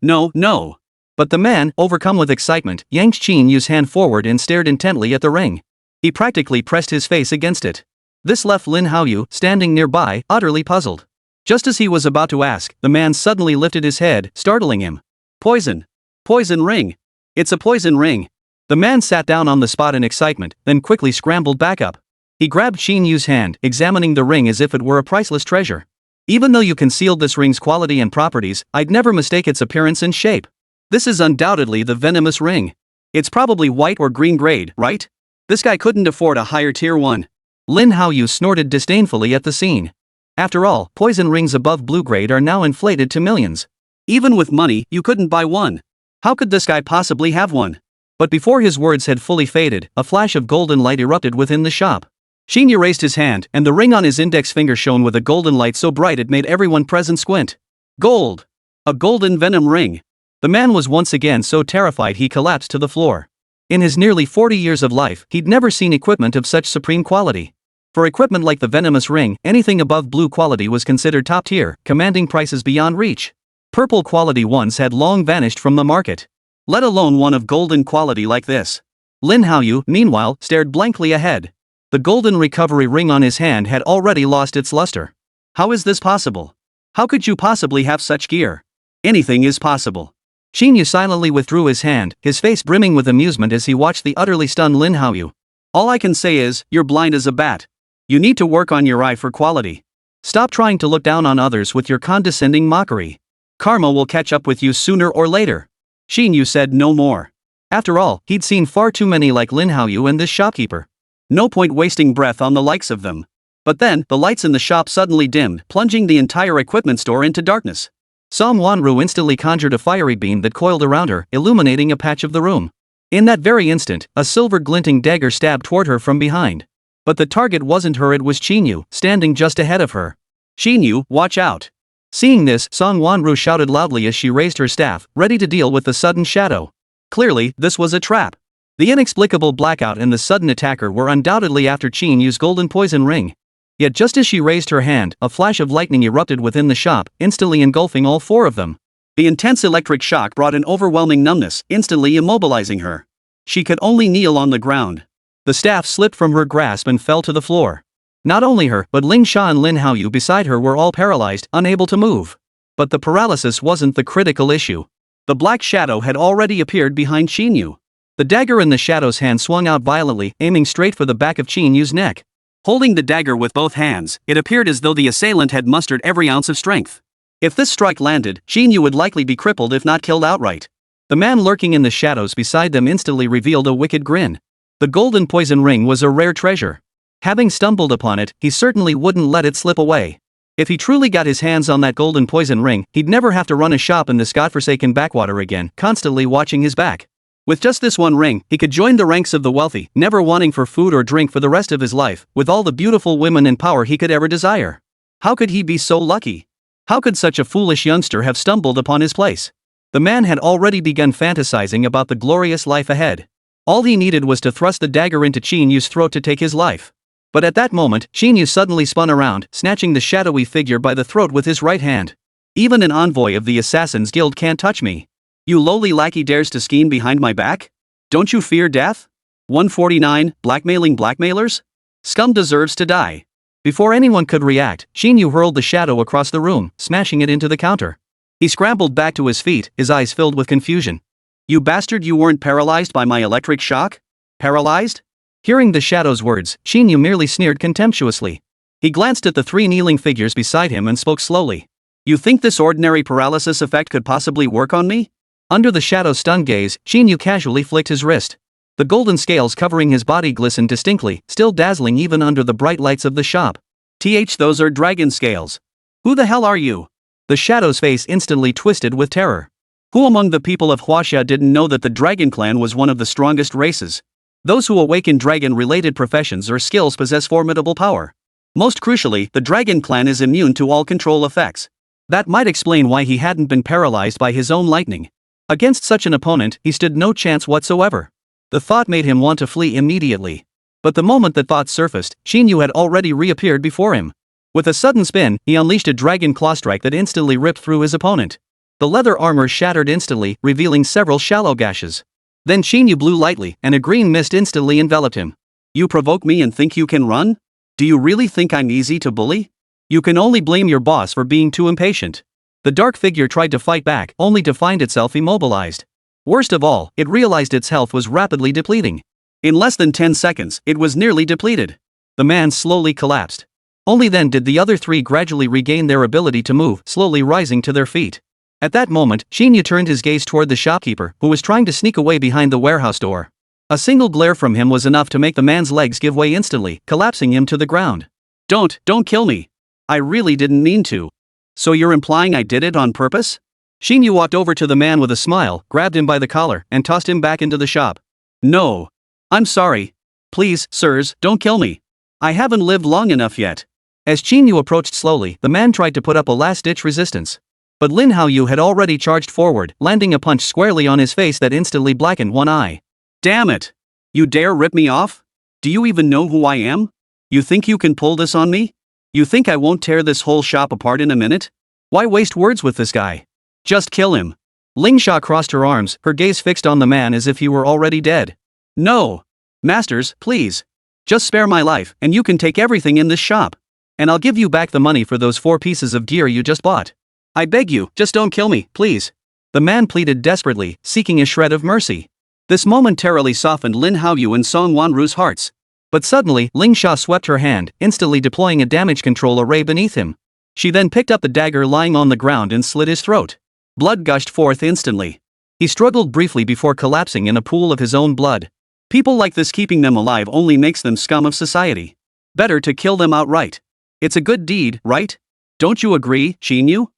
Speaker 1: But the man, overcome with excitement, yanked Qín Yǔ's hand forward and stared intently at the ring. He practically pressed his face against it. This left Lin Haoyu, standing nearby, utterly puzzled. Just as he was about to ask, the man suddenly lifted his head, startling him.
Speaker 2: Poison. Poison ring. It's a poison ring.
Speaker 1: The man sat down on the spot in excitement, then quickly scrambled back up. He grabbed Qín Yǔ's hand, examining the ring as if it were a priceless treasure. Even though you concealed this ring's quality and properties, I'd never mistake its appearance and shape. This is undoubtedly the venomous ring. It's probably white or green grade, right?
Speaker 2: This guy couldn't afford a higher tier one.
Speaker 1: Lin Haoyu snorted disdainfully at the scene. After all, poison rings above blue grade are now inflated to millions.
Speaker 2: Even with money, you couldn't buy one. How could this guy possibly have one?
Speaker 1: But before his words had fully faded, a flash of golden light erupted within the shop. Qín Yǔ raised his hand, and the ring on his index finger shone with a golden light so bright it made everyone present squint.
Speaker 2: Gold! A golden venom ring!
Speaker 1: The man was once again so terrified he collapsed to the floor. In his nearly 40 years of life, he'd never seen equipment of such supreme quality. For equipment like the venomous ring, anything above blue quality was considered top tier, commanding prices beyond reach. Purple quality ones had long vanished from the market.
Speaker 2: Let alone one of golden quality like this.
Speaker 1: Lin Haoyu, meanwhile, stared blankly ahead. The golden recovery ring on his hand had already lost its luster.
Speaker 2: How is this possible? How could you possibly have such gear? Anything is possible.
Speaker 1: Qín Yǔ silently withdrew his hand, his face brimming with amusement as he watched the utterly stunned Lin Haoyu.
Speaker 2: All I can say is, you're blind as a bat. You need to work on your eye for quality.
Speaker 1: Stop trying to look down on others with your condescending mockery.
Speaker 2: Karma will catch up with you sooner or later. Qín Yǔ said no more.
Speaker 1: After all, he'd seen far too many like Lin Haoyu and this shopkeeper.
Speaker 2: No point wasting breath on the likes of them. But then, the lights in the shop suddenly dimmed, plunging the entire equipment store into darkness.
Speaker 1: Sunmmary instantly conjured a fiery beam that coiled around her, illuminating a patch of the room. In that very instant, a silver glinting dagger stabbed toward her from behind. But the target wasn't her, it was Qín Yǔ, standing just ahead of her.
Speaker 2: Qín Yǔ, watch out!
Speaker 1: Seeing this, Sunmmary shouted loudly as she raised her staff, ready to deal with the sudden shadow. Clearly, this was a trap. The inexplicable blackout and the sudden attacker were undoubtedly after Qín Yǔ's golden poison ring. Yet just as she raised her hand, a flash of lightning erupted within the shop, instantly engulfing all four of them.
Speaker 2: The intense electric shock brought an overwhelming numbness, instantly immobilizing her. She could only kneel on the ground.
Speaker 1: The staff slipped from her grasp and fell to the floor. Not only her, but Ling Sha and Lin Haoyu beside her were all paralyzed, unable to move. But the paralysis wasn't the critical issue.
Speaker 2: The black shadow had already appeared behind Qín Yǔ.
Speaker 1: The dagger in the shadow's hand swung out violently, aiming straight for the back of Qín Yu's neck.
Speaker 2: Holding the dagger with both hands, it appeared as though the assailant had mustered every ounce of strength. If this strike landed, Qín Yǔ would likely be crippled if not killed outright.
Speaker 1: The man lurking in the shadows beside them instantly revealed a wicked grin. The golden poison ring was a rare treasure. Having stumbled upon it, he certainly wouldn't let it slip away.
Speaker 2: If he truly got his hands on that golden poison ring, he'd never have to run a shop in this godforsaken backwater again, constantly watching his back. With just this one ring, he could join the ranks of the wealthy, never wanting for food or drink for the rest of his life, with all the beautiful women and power he could ever desire. How could he be so lucky? How could such a foolish youngster have stumbled upon his place? The man had already begun fantasizing about the glorious life ahead. All he needed was to thrust the dagger into Qín Yǔ's throat to take his life. But at that moment, Qín Yǔ suddenly spun around, snatching the shadowy figure by the throat with his right hand. Even an envoy of the Assassin's Guild can't touch me. You lowly lackey dares to scheme behind my back? Don't you fear death? 149, blackmailing blackmailers? Scum deserves to die. Before anyone could react, Qín Yǔ hurled the shadow across the room, smashing it into the counter. He scrambled back to his feet, his eyes filled with confusion. You bastard, you weren't paralyzed by my electric shock? Paralyzed? Hearing the shadow's words, Qín Yǔ merely sneered contemptuously. He glanced at the three kneeling figures beside him and spoke slowly. You think this ordinary paralysis effect could possibly work on me? Under the shadow's stunned gaze, Qín Yǔ casually flicked his wrist. The golden scales covering his body glistened distinctly, still dazzling even under the bright lights of the shop. Those are dragon scales. Who the hell are you? The shadow's face instantly twisted with terror. Who among the people of Huaxia didn't know that the dragon clan was one of the strongest races? Those who awaken dragon-related professions or skills possess formidable power. Most crucially, the dragon clan is immune to all control effects. That might explain why he hadn't been paralyzed by his own lightning. Against such an opponent, he stood no chance whatsoever. The thought made him want to flee immediately. But the moment that thought surfaced, Qín Yǔ had already reappeared before him. With a sudden spin, he unleashed a dragon claw strike that instantly ripped through his opponent. The leather armor shattered instantly, revealing several shallow gashes. Then Qín Yǔ blew lightly, and a green mist instantly enveloped him. You provoke me and think you can run? Do you really think I'm easy to bully? You can only blame your boss for being too impatient. The dark figure tried to fight back, only to find itself immobilized. Worst of all, it realized its health was rapidly depleting. In less than 10 seconds, it was nearly depleted. The man slowly collapsed. Only then did the other three gradually regain their ability to move, slowly rising to their feet. At that moment, Qín Yǔ turned his gaze toward the shopkeeper, who was trying to sneak away behind the warehouse door. A single glare from him was enough to make the man's legs give way instantly, collapsing him to the ground. Don't kill me. I really didn't mean to. So you're implying I did it on purpose? Qín Yǔ walked over to the man with a smile, grabbed him by the collar, and tossed him back into the shop. No. I'm sorry. Please, sirs, don't kill me. I haven't lived long enough yet. As Qín Yǔ approached slowly, the man tried to put up a last-ditch resistance. But Lin Haoyu had already charged forward, landing a punch squarely on his face that instantly blackened one eye. Damn it! You dare rip me off? Do you even know who I am? You think you can pull this on me? You think I won't tear this whole shop apart in a minute? Why waste words with this guy? Just kill him. Ling Sha crossed her arms, her gaze fixed on the man as if he were already dead. No! Masters, please. Just spare my life, and you can take everything in this shop. And I'll give you back the money for those 4 pieces of gear you just bought. I beg you, just don't kill me, please. The man pleaded desperately, seeking a shred of mercy. This momentarily softened Lin Haoyu and Song Wanru's hearts. But suddenly, Ling Sha swept her hand, instantly deploying a damage control array beneath him. She then picked up the dagger lying on the ground and slit his throat. Blood gushed forth instantly. He struggled briefly before collapsing in a pool of his own blood. People like this, keeping them alive only makes them scum of society. Better to kill them outright. It's a good deed, right? Don't you agree, Qín Yǔ?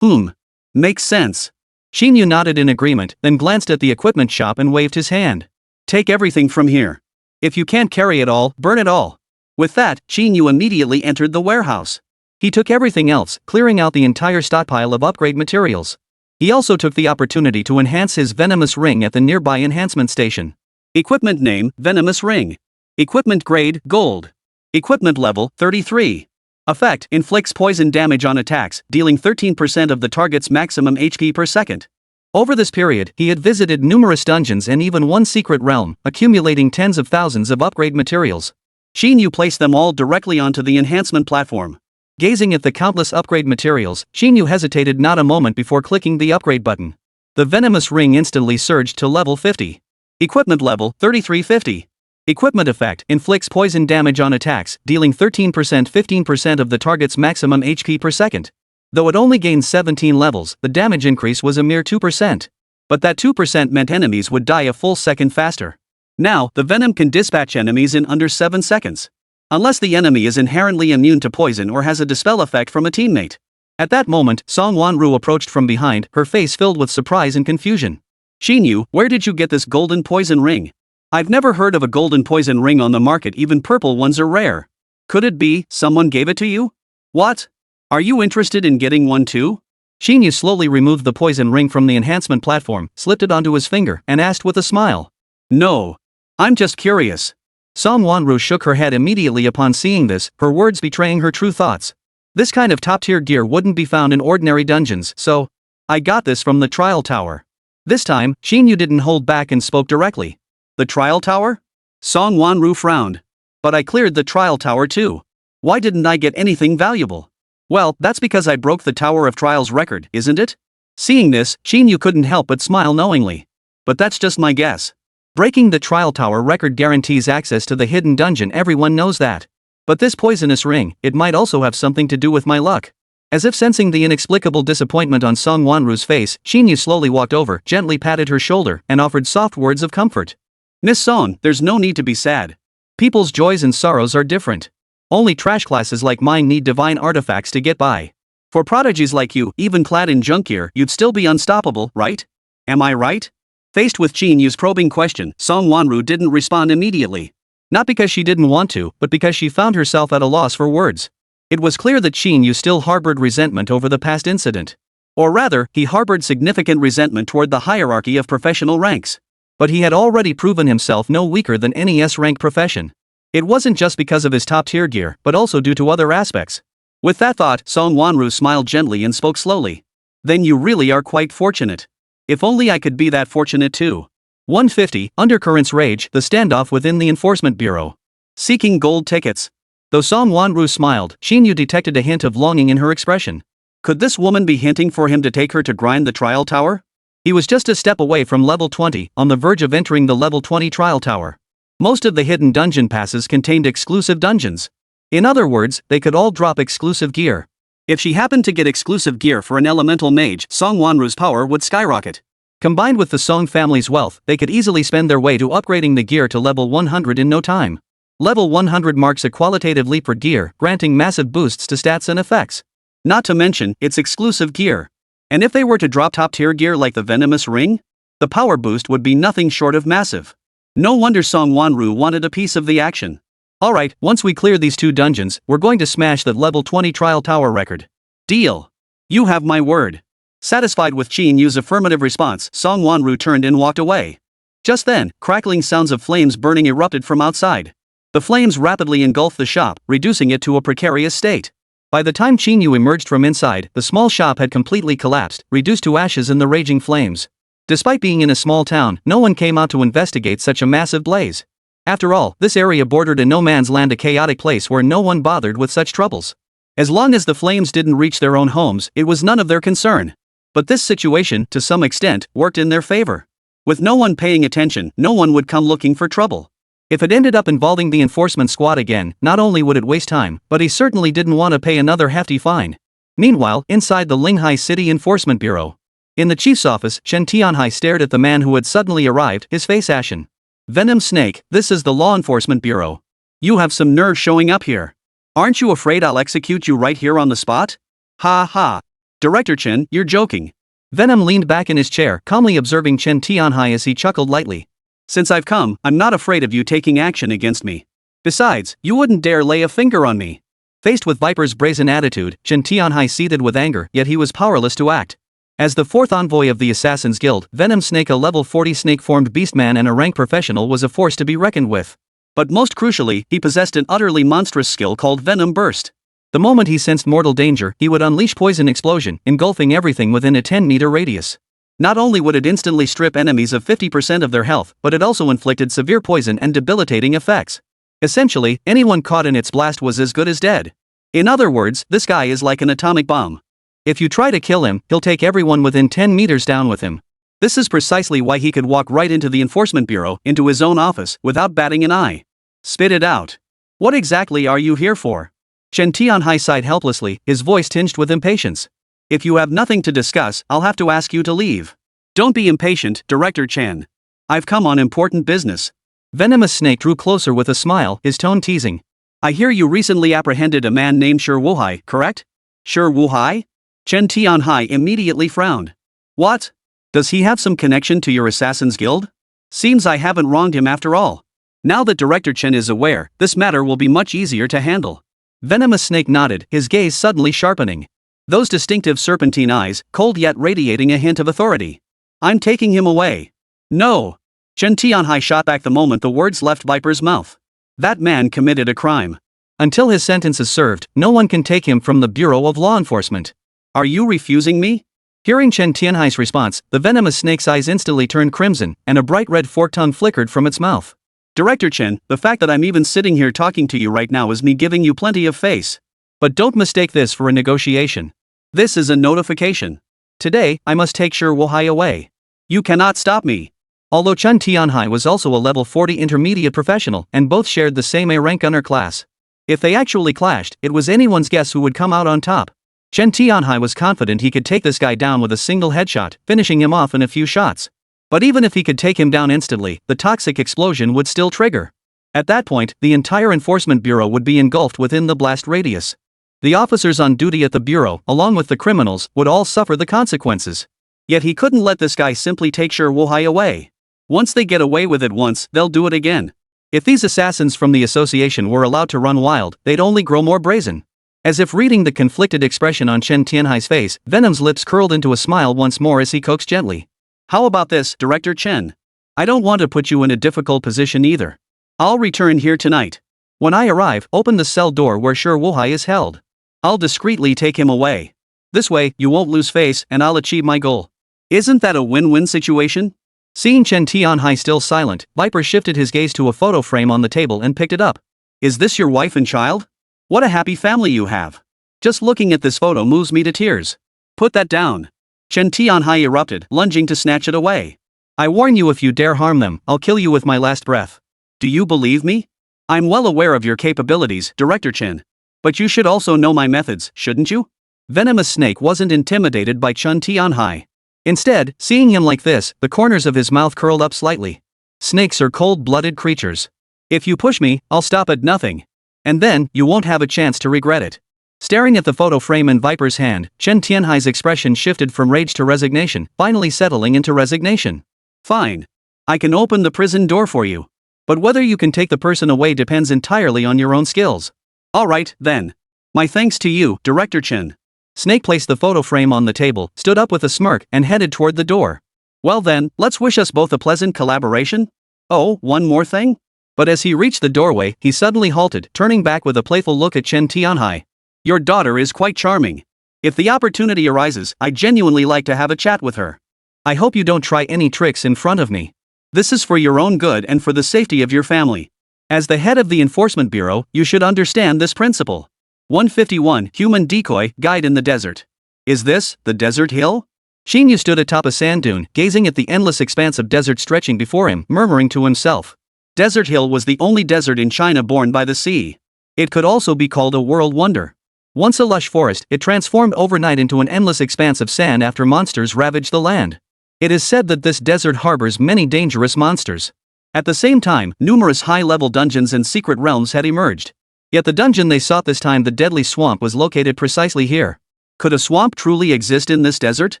Speaker 2: Makes sense. Qín Yǔ nodded in agreement, then glanced at the equipment shop and waved his hand. Take everything from here. If you can't carry it all, burn it all. With that, Qín Yǔ immediately entered the warehouse. He took everything else, clearing out the entire stockpile of upgrade materials. He also took the opportunity to enhance his venomous ring at the nearby enhancement station. Equipment name, Venomous Ring. Equipment grade, Gold. Equipment level, 33. Effect, inflicts poison damage on attacks, dealing 13% of the target's maximum HP per second. Over this period, he had visited numerous dungeons and even one secret realm, accumulating tens of thousands of upgrade materials. Qín Yǔ placed them all directly onto the enhancement platform. Gazing at the countless upgrade materials, Qín Yǔ hesitated not a moment before clicking the upgrade button. The venomous ring instantly surged to level 50. Equipment level, 3350. Equipment effect, inflicts poison damage on attacks, dealing 15% of the target's maximum HP per second. Though it only gained 17 levels, the damage increase was a mere 2%. But that 2% meant enemies would die a full second faster. Now, the venom can dispatch enemies in under 7 seconds. Unless the enemy is inherently immune to poison or has a dispel effect from a teammate. At that moment, Song Wanru approached from behind, her face filled with surprise and confusion. Qín Yǔ, where did you get this golden poison ring? I've never heard of a golden poison ring on the market, even purple ones are rare. Could it be someone gave it to you? What? Are you interested in getting one too? Qín Yǔ slowly removed the poison ring from the enhancement platform, slipped it onto his finger, and asked with a smile. No. I'm just curious. Song Wanru shook her head immediately upon seeing this, her words betraying her true thoughts. This kind of top-tier gear wouldn't be found in ordinary dungeons, so I got this from the trial tower. This time, Qín Yǔ didn't hold back and spoke directly. The trial tower? Song Wanru frowned. But I cleared the trial tower too. Why didn't I get anything valuable? Well, that's because I broke the Tower of Trials record, isn't it? Seeing this, Qín Yǔ couldn't help but smile knowingly. But that's just my guess. Breaking the trial tower record guarantees access to the hidden dungeon, everyone knows that. But this poisonous ring, it might also have something to do with my luck. As if sensing the inexplicable disappointment on Song Wanru's face, Qín Yǔ slowly walked over, gently patted her shoulder, and offered soft words of comfort. Miss Song, there's no need to be sad. People's joys and sorrows are different. Only trash classes like mine need divine artifacts to get by. For prodigies like you, even clad in junk gear, you'd still be unstoppable, right? Am I right? Faced with Qín Yǔ's probing question, Song Wanru didn't respond immediately. Not because she didn't want to, but because she found herself at a loss for words. It was clear that Qín Yǔ still harbored resentment over the past incident. Or rather, he harbored significant resentment toward the hierarchy of professional ranks. But he had already proven himself no weaker than any S-rank profession. It wasn't just because of his top-tier gear, but also due to other aspects. With that thought, Song Wanru smiled gently and spoke slowly. Then you really are quite fortunate. If only I could be that fortunate too. 150, Undercurrents Rage, the standoff within the Enforcement Bureau. Seeking gold tickets. Though Song Wanru smiled, Qín Yǔ detected a hint of longing in her expression. Could this woman be hinting for him to take her to grind the trial tower? He was just a step away from level 20, on the verge of entering the level 20 trial tower. Most of the hidden dungeon passes contained exclusive dungeons. In other words, they could all drop exclusive gear. If she happened to get exclusive gear for an elemental mage, Song Wanru's power would skyrocket. Combined with the Song family's wealth, they could easily spend their way to upgrading the gear to level 100 in no time. Level 100 marks a qualitative leap for gear, granting massive boosts to stats and effects. Not to mention, it's exclusive gear. And if they were to drop top-tier gear like the venomous ring? The power boost would be nothing short of massive. No wonder Song Wanru wanted a piece of the action. Alright, once we clear these two dungeons, we're going to smash that level 20 trial tower record. Deal. You have my word. Satisfied with Qín Yǔ's affirmative response, Song Wanru turned and walked away. Just then, crackling sounds of flames burning erupted from outside. The flames rapidly engulfed the shop, reducing it to a precarious state. By the time Qín Yǔ emerged from inside, the small shop had completely collapsed, reduced to ashes in the raging flames. Despite being in a small town, no one came out to investigate such a massive blaze. After all, this area bordered a no-man's land, a chaotic place where no one bothered with such troubles. As long as the flames didn't reach their own homes, it was none of their concern. But this situation, to some extent, worked in their favor. With no one paying attention, no one would come looking for trouble. If it ended up involving the enforcement squad again, not only would it waste time, but he certainly didn't want to pay another hefty fine. Meanwhile, inside the Linghai City Enforcement Bureau. In the chief's office, Shen Tianhai stared at the man who had suddenly arrived, his face ashen. Venom Snake, this is the Law Enforcement Bureau. You have some nerve showing up here. Aren't you afraid I'll execute you right here on the spot? Ha ha. Director Chen, you're joking. Venom leaned back in his chair, calmly observing Chen Tianhai as he chuckled lightly. Since I've come, I'm not afraid of you taking action against me. Besides, you wouldn't dare lay a finger on me. Faced with Viper's brazen attitude, Chen Tianhai seethed with anger, yet he was powerless to act. As the fourth envoy of the Assassin's Guild, Venom Snake, a level 40 snake-formed beastman and a rank professional, was a force to be reckoned with. But most crucially, he possessed an utterly monstrous skill called Venom Burst. The moment he sensed mortal danger, he would unleash poison explosion, engulfing everything within a 10-meter radius. Not only would it instantly strip enemies of 50% of their health, but it also inflicted severe poison and debilitating effects. Essentially, anyone caught in its blast was as good as dead. In other words, this guy is like an atomic bomb. If you try to kill him, he'll take everyone within 10 meters down with him. This is precisely why he could walk right into the Enforcement Bureau, into his own office, without batting an eye. Spit it out. What exactly are you here for? Chen Tianhai sighed helplessly, his voice tinged with impatience. If you have nothing to discuss, I'll have to ask you to leave. Don't be impatient, Director Chen. I've come on important business. Venomous Snake drew closer with a smile, his tone teasing. I hear you recently apprehended a man named Shi Wuhai, correct? Shi Wuhai? Chen Tianhai immediately frowned. What? Does he have some connection to your assassin's guild? Seems I haven't wronged him after all. Now that Director Chen is aware, this matter will be much easier to handle. Venomous Snake nodded, his gaze suddenly sharpening. Those distinctive serpentine eyes, cold yet radiating a hint of authority. I'm taking him away. No. Chen Tianhai shot back the moment the words left Viper's mouth. That man committed a crime.
Speaker 1: Until his sentence is served, no one can take him from the Bureau of Law Enforcement.
Speaker 2: Are you refusing me?
Speaker 1: Hearing Chen Tianhai's response, the venomous snake's eyes instantly turned crimson, and a bright red forked tongue flickered from its mouth.
Speaker 2: Director Chen, the fact that I'm even sitting here talking to you right now is me giving you plenty of face.
Speaker 1: But don't mistake this for a negotiation.
Speaker 2: This is a notification. Today, I must take Shi Wuhai away. You cannot stop me.
Speaker 1: Although Chen Tianhai was also a level 40 intermediate professional and both shared the same A rank honor class. If they actually clashed, it was anyone's guess who would come out on top. Chen Tianhai was confident he could take this guy down with a single headshot, finishing him off in a few shots. But even if he could take him down instantly, the toxic explosion would still trigger. At that point, the entire enforcement bureau would be engulfed within the blast radius. The officers on duty at the bureau, along with the criminals, would all suffer the consequences. Yet he couldn't let this guy simply take Shi Wuhai away. Once they get away with it once, they'll do it again. If these assassins from the association were allowed to run wild, they'd only grow more brazen. As if reading the conflicted expression on Chen Tianhai's face, Venom's lips curled into a smile once more as he coaxed gently. How about this, Director Chen? I don't want to put you in a difficult position either. I'll return here tonight. When I arrive, open the cell door where Shi Wuhai is held. I'll discreetly take him away. This way, you won't lose face and I'll achieve my goal. Isn't that a win-win situation? Seeing Chen Tianhai still silent, Viper shifted his gaze to a photo frame on the table and picked it up. Is this your wife and child? What a happy family you have. Just looking at this photo moves me to tears. Put that down. Chen Tianhai erupted, lunging to snatch it away. I warn you, if you dare harm them, I'll kill you with my last breath. Do you believe me? I'm well aware of your capabilities, Director Chen. But you should also know my methods, shouldn't you? Venomous Snake wasn't intimidated by Chen Tianhai. Instead, seeing him like this, the corners of his mouth curled up slightly. Snakes are cold-blooded creatures. If you push me, I'll stop at nothing. And then, you won't have a chance to regret it. Staring at the photo frame in Viper's hand, Chen Tianhai's expression shifted from rage to resignation, finally settling into resignation. Fine. I can open the prison door for you. But whether you can take the person away depends entirely on your own skills. Alright, then. My thanks to you, Director Chen. Snake placed the photo frame on the table, stood up with a smirk, and headed toward the door. Well then, let's wish us both a pleasant collaboration? Oh, one more thing? But as he reached the doorway, he suddenly halted, turning back with a playful look at Chen Tianhai. Your daughter is quite charming. If the opportunity arises, I'd genuinely like to have a chat with her. I hope you don't try any tricks in front of me. This is for your own good and for the safety of your family. As the head of the Enforcement Bureau, you should understand this principle. 151 Human Decoy Guide in the Desert. Is this the desert hill? Qín Yǔ stood atop a sand dune, gazing at the endless expanse of desert stretching before him, murmuring to himself. Desert Hill was the only desert in China born by the sea. It could also be called a world wonder. Once a lush forest, it transformed overnight into an endless expanse of sand after monsters ravaged the land. It is said that this desert harbors many dangerous monsters. At the same time, numerous high-level dungeons and secret realms had emerged. Yet the dungeon they sought this time, the Deadly Swamp, was located precisely here. Could a swamp truly exist in this desert?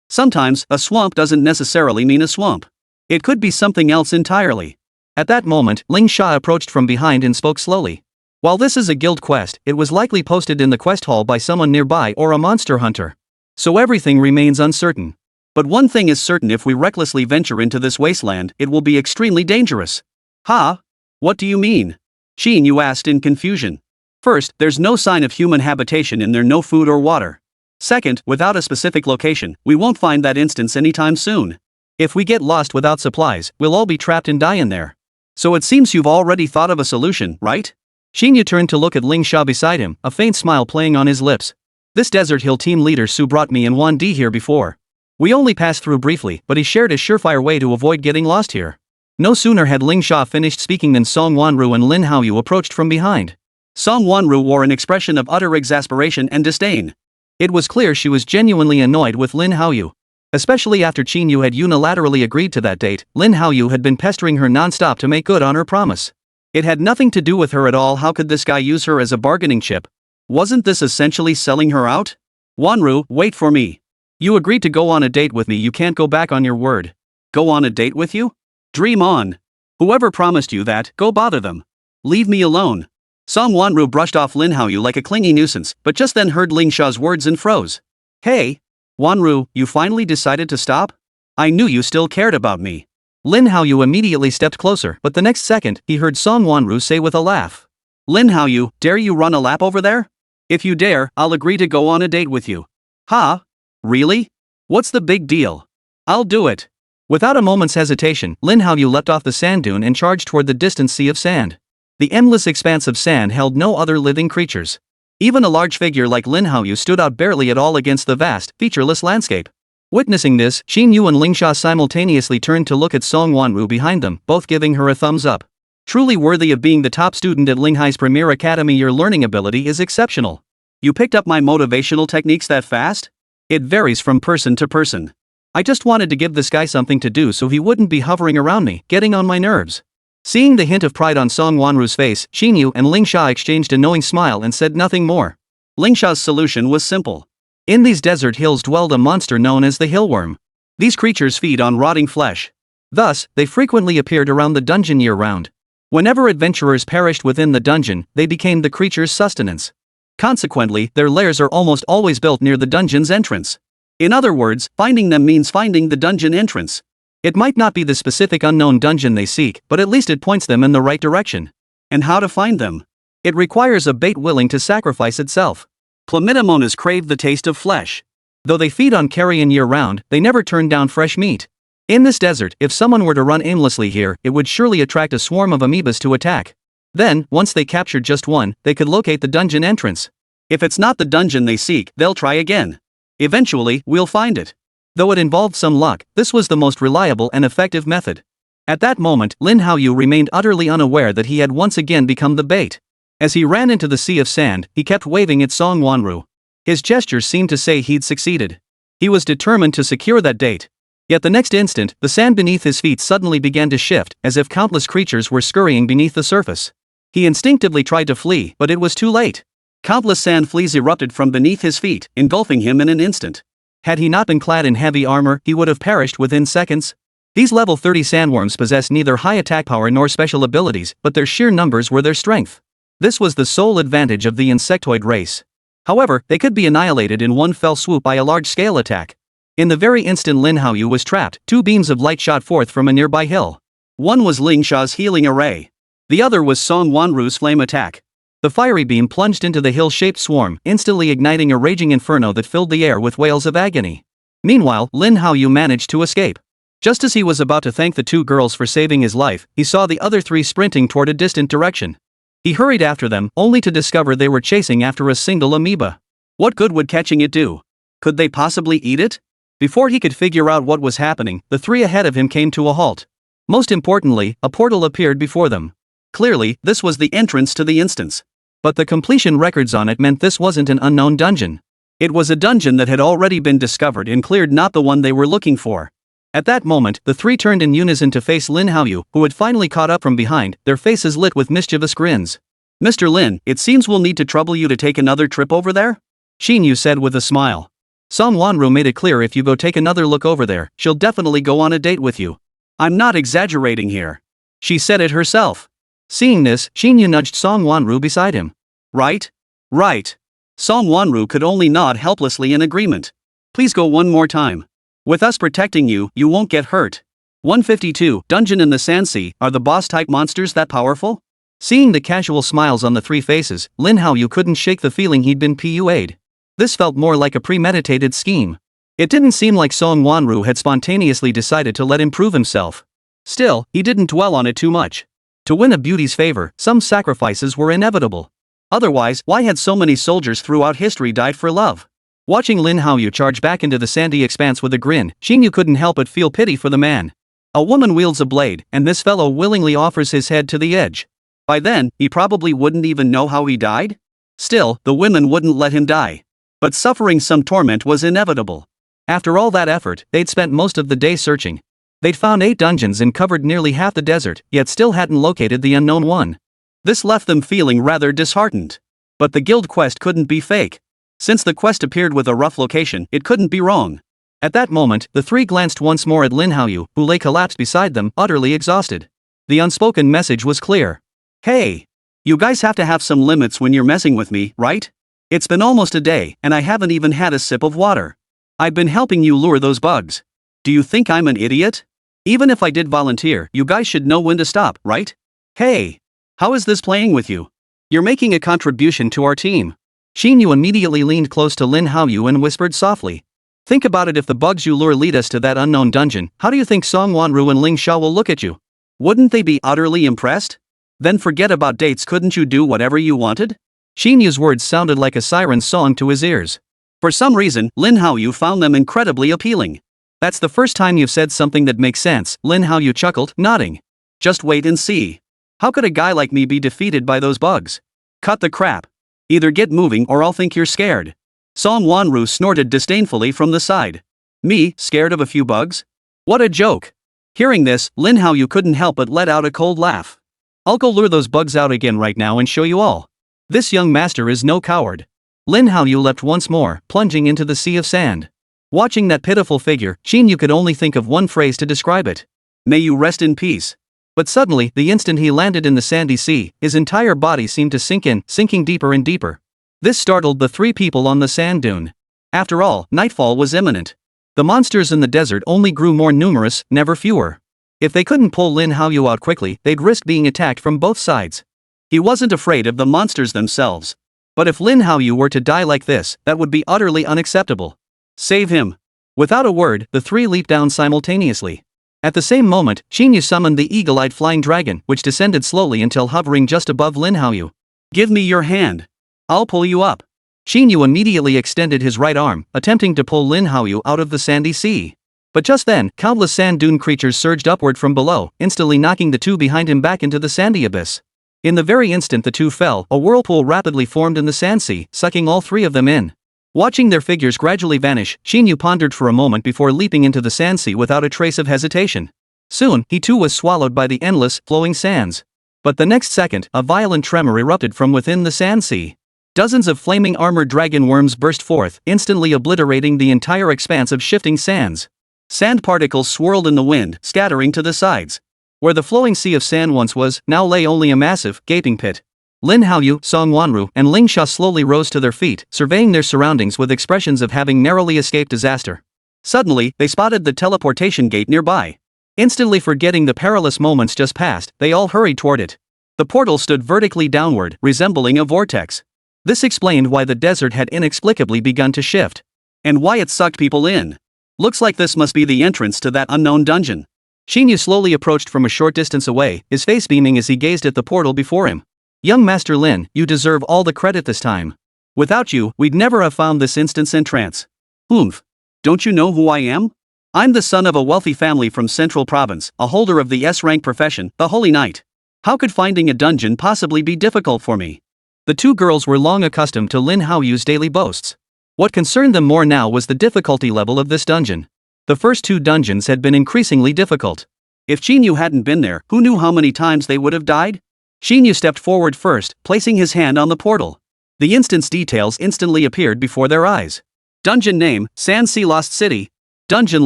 Speaker 1: Sometimes, a swamp doesn't necessarily mean a swamp. It could be something else entirely. At that moment, Ling Sha approached from behind and spoke slowly. While this is a guild quest, it was likely posted in the quest hall by someone nearby or a monster hunter. So everything remains uncertain. But one thing is certain: if we recklessly venture into this wasteland, it will be extremely dangerous. Huh? What do you mean? Qín Yǔ asked in confusion. First, there's no sign of human habitation in there, no food or water. Second, without a specific location, we won't find that instance anytime soon. If we get lost without supplies, we'll all be trapped and die in there. So it seems you've already thought of a solution, right? Qín Yǔ turned to look at Ling Sha beside him, a faint smile playing on his lips. This Desert Hill team leader Su brought me and Wan Di here before. We only passed through briefly, but he shared a surefire way to avoid getting lost here. No sooner had Ling Sha finished speaking than Song Wanru and Lin Haoyu approached from behind. Song Wanru wore an expression of utter exasperation and disdain. It was clear she was genuinely annoyed with Lin Haoyu. Especially after Qín Yǔ had unilaterally agreed to that date, Lin Haoyu had been pestering her non-stop to make good on her promise.
Speaker 2: It had nothing to do with her at all. How could this guy use her as a bargaining chip? Wasn't this essentially selling her out? Wanru, wait for me. You agreed to go on a date with me. You can't go back on your word. Go on a date with you? Dream on. Whoever promised you that, go bother them. Leave me alone. Song Wanru brushed off Lin Haoyu like a clingy nuisance, but just then heard Ling Sha's words and froze. Hey! Wanru, you finally decided to stop? I knew you still cared about me. Lin Haoyu immediately stepped closer, but the next second, he heard Song Wanru say with a laugh. Lin Haoyu, dare you run a lap over there? If you dare, I'll agree to go on a date with you. Ha? Really? What's the big deal? I'll do it. Without a moment's hesitation, Lin Haoyu leapt off the sand dune and charged toward the distant sea of sand. The endless expanse of sand held no other living creatures. Even a large figure like Lin Haoyu stood out barely at all against the vast, featureless landscape. Witnessing this, Qín Yǔ and Ling Sha simultaneously turned to look at Song Wanru behind them, both giving her a thumbs up. Truly worthy of being the top student at Linghai's premier academy. Your learning ability is exceptional. You picked up my motivational techniques that fast? It varies from person to person. I just wanted to give this guy something to do so he wouldn't be hovering around me, getting on my nerves. Seeing the hint of pride on Song Wanru's face, Qín Yǔ and Ling Sha exchanged a knowing smile and said nothing more. Ling Sha's solution was simple. In these desert hills dwelled a monster known as the hillworm. These creatures feed on rotting flesh. Thus, they frequently appeared around the dungeon year-round. Whenever adventurers perished within the dungeon, they became the creature's sustenance. Consequently, their lairs are almost always built near the dungeon's entrance. In other words, finding them means finding the dungeon entrance. It might not be the specific unknown dungeon they seek, but at least it points them in the right direction. And how to find them? It requires a bait willing to sacrifice itself. Plamidomonas crave the taste of flesh. Though they feed on carrion year-round, they never turn down fresh meat. In this desert, if someone were to run aimlessly here, it would surely attract a swarm of amoebas to attack. Then, once they captured just one, they could locate the dungeon entrance. If it's not the dungeon they seek, they'll try again. Eventually, we'll find it. Though it involved some luck, this was the most reliable and effective method. At that moment, Lin Haoyu remained utterly unaware that he had once again become the bait. As he ran into the sea of sand, he kept waving at Song Wanru. His gestures seemed to say he'd succeeded. He was determined to secure that date. Yet the next instant, the sand beneath his feet suddenly began to shift, as if countless creatures were scurrying beneath the surface. He instinctively tried to flee, but it was too late. Countless sand fleas erupted from beneath his feet, engulfing him in an instant. Had he not been clad in heavy armor, he would have perished within seconds. These level 30 sandworms possessed neither high attack power nor special abilities, but their sheer numbers were their strength. This was the sole advantage of the insectoid race. However, they could be annihilated in one fell swoop by a large-scale attack. In the very instant Lin Haoyu was trapped, two beams of light shot forth from a nearby hill. One was Ling Sha's healing array. The other was Song Wanru's flame attack. The fiery beam plunged into the hill-shaped swarm, instantly igniting a raging inferno that filled the air with wails of agony. Meanwhile, Lin Haoyu managed to escape. Just as he was about to thank the two girls for saving his life, he saw the other three sprinting toward a distant direction. He hurried after them, only to discover they were chasing after a single amoeba. What good would catching it do? Could they possibly eat it? Before he could figure out what was happening, the three ahead of him came to a halt. Most importantly, a portal appeared before them. Clearly, this was the entrance to the instance. But the completion records on it meant this wasn't an unknown dungeon. It was a dungeon that had already been discovered and cleared, not the one they were looking for. At that moment, the three turned in unison to face Lin Haoyu, who had finally caught up from behind, their faces lit with mischievous grins. Mr. Lin, it seems we'll need to trouble you to take another trip over there? Qín Yǔ said with a smile. Song Wanru made it clear if you go take another look over there, she'll definitely go on a date with you. I'm not exaggerating here. She said it herself. Seeing this, Qín Yǔ nudged Song Wanru beside him. Right? Right. Song Wanru could only nod helplessly in agreement. Please go one more time. With us protecting you, you won't get hurt. 152, Dungeon in the Sandsea, are the boss-type monsters that powerful? Seeing the casual smiles on the three faces, Lin Haoyu couldn't shake the feeling he'd been PUA'd. This felt more like a premeditated scheme. It didn't seem like Song Wanru had spontaneously decided to let him prove himself. Still, he didn't dwell on it too much. To win a beauty's favor, some sacrifices were inevitable. Otherwise, why had so many soldiers throughout history died for love? Watching Lin Haoyu charge back into the sandy expanse with a grin, Qín Yǔ couldn't help but feel pity for the man. A woman wields a blade, and this fellow willingly offers his head to the edge. By then, he probably wouldn't even know how he died? Still, the women wouldn't let him die. But suffering some torment was inevitable. After all that effort, they'd spent most of the day searching. They'd found 8 dungeons and covered nearly half the desert, yet still hadn't located the unknown one. This left them feeling rather disheartened. But the guild quest couldn't be fake. Since the quest appeared with a rough location, it couldn't be wrong. At that moment, the three glanced once more at Lin Haoyu, who lay collapsed beside them, utterly exhausted. The unspoken message was clear. Hey! You guys have to have some limits when you're messing with me, right? It's been almost a day, and I haven't even had a sip of water. I've been helping you lure those bugs. Do you think I'm an idiot? Even if I did volunteer, you guys should know when to stop, right? Hey! How is this playing with you? You're making a contribution to our team. Qín Yǔ immediately leaned close to Lin Haoyu and whispered softly. Think about it, if the bugs you lure lead us to that unknown dungeon, how do you think Song Wanru and Ling Sha will look at you? Wouldn't they be utterly impressed? Then forget about dates, couldn't you do whatever you wanted? Qín Yu's words sounded like a siren's song to his ears. For some reason, Lin Haoyu found them incredibly appealing. That's the first time you've said something that makes sense, Lin Haoyu chuckled, nodding. Just wait and see. How could a guy like me be defeated by those bugs? Cut the crap. Either get moving or I'll think you're scared. Song Wanru snorted disdainfully from the side. Me, scared of a few bugs? What a joke. Hearing this, Lin Haoyu couldn't help but let out a cold laugh. I'll go lure those bugs out again right now and show you all. This young master is no coward. Lin Haoyu leapt once more, plunging into the sea of sand. Watching that pitiful figure, Qín Yǔ could only think of one phrase to describe it. May you rest in peace. But suddenly, the instant he landed in the sandy sea, his entire body seemed to sink in, sinking deeper and deeper. This startled the three people on the sand dune. After all, nightfall was imminent. The monsters in the desert only grew more numerous, never fewer. If they couldn't pull Lin Haoyu out quickly, they'd risk being attacked from both sides. He wasn't afraid of the monsters themselves. But if Lin Haoyu were to die like this, that would be utterly unacceptable. Save him. Without a word, the three leaped down simultaneously. At the same moment, Qín Yǔ summoned the eagle-eyed flying dragon, which descended slowly until hovering just above Lin Haoyu. Give me your hand. I'll pull you up. Qín Yǔ immediately extended his right arm, attempting to pull Lin Haoyu out of the sandy sea. But just then, countless sand dune creatures surged upward from below, instantly knocking the two behind him back into the sandy abyss. In the very instant the two fell, a whirlpool rapidly formed in the sand sea, sucking all three of them in. Watching their figures gradually vanish, Qín Yǔ pondered for a moment before leaping into the sand sea without a trace of hesitation. Soon, he too was swallowed by the endless, flowing sands. But the next second, a violent tremor erupted from within the sand sea. Dozens of flaming armored dragon worms burst forth, instantly obliterating the entire expanse of shifting sands. Sand particles swirled in the wind, scattering to the sides. Where the flowing sea of sand once was, now lay only a massive, gaping pit. Lin Haoyu, Song Wanru, and Ling Sha slowly rose to their feet, surveying their surroundings with expressions of having narrowly escaped disaster. Suddenly, they spotted the teleportation gate nearby. Instantly forgetting the perilous moments just past, they all hurried toward it. The portal stood vertically downward, resembling a vortex. This explained why the desert had inexplicably begun to shift. And why it sucked people in. Looks like this must be the entrance to that unknown dungeon. Qín Yǔ slowly approached from a short distance away, his face beaming as he gazed at the portal before him. Young Master Lin, you deserve all the credit this time. Without you, we'd never have found this instance entrance. Oomph. Don't you know who I am? I'm the son of a wealthy family from Central Province, a holder of the S-rank profession, the Holy Knight. How could finding a dungeon possibly be difficult for me? The two girls were long accustomed to Lin Haoyu's daily boasts. What concerned them more now was the difficulty level of this dungeon. The first two dungeons had been increasingly difficult. If Qín Yǔ hadn't been there, who knew how many times they would have died? Qín Yǔ stepped forward first, placing his hand on the portal. The instant's details instantly appeared before their eyes. Dungeon name, Sand Sea Lost City. Dungeon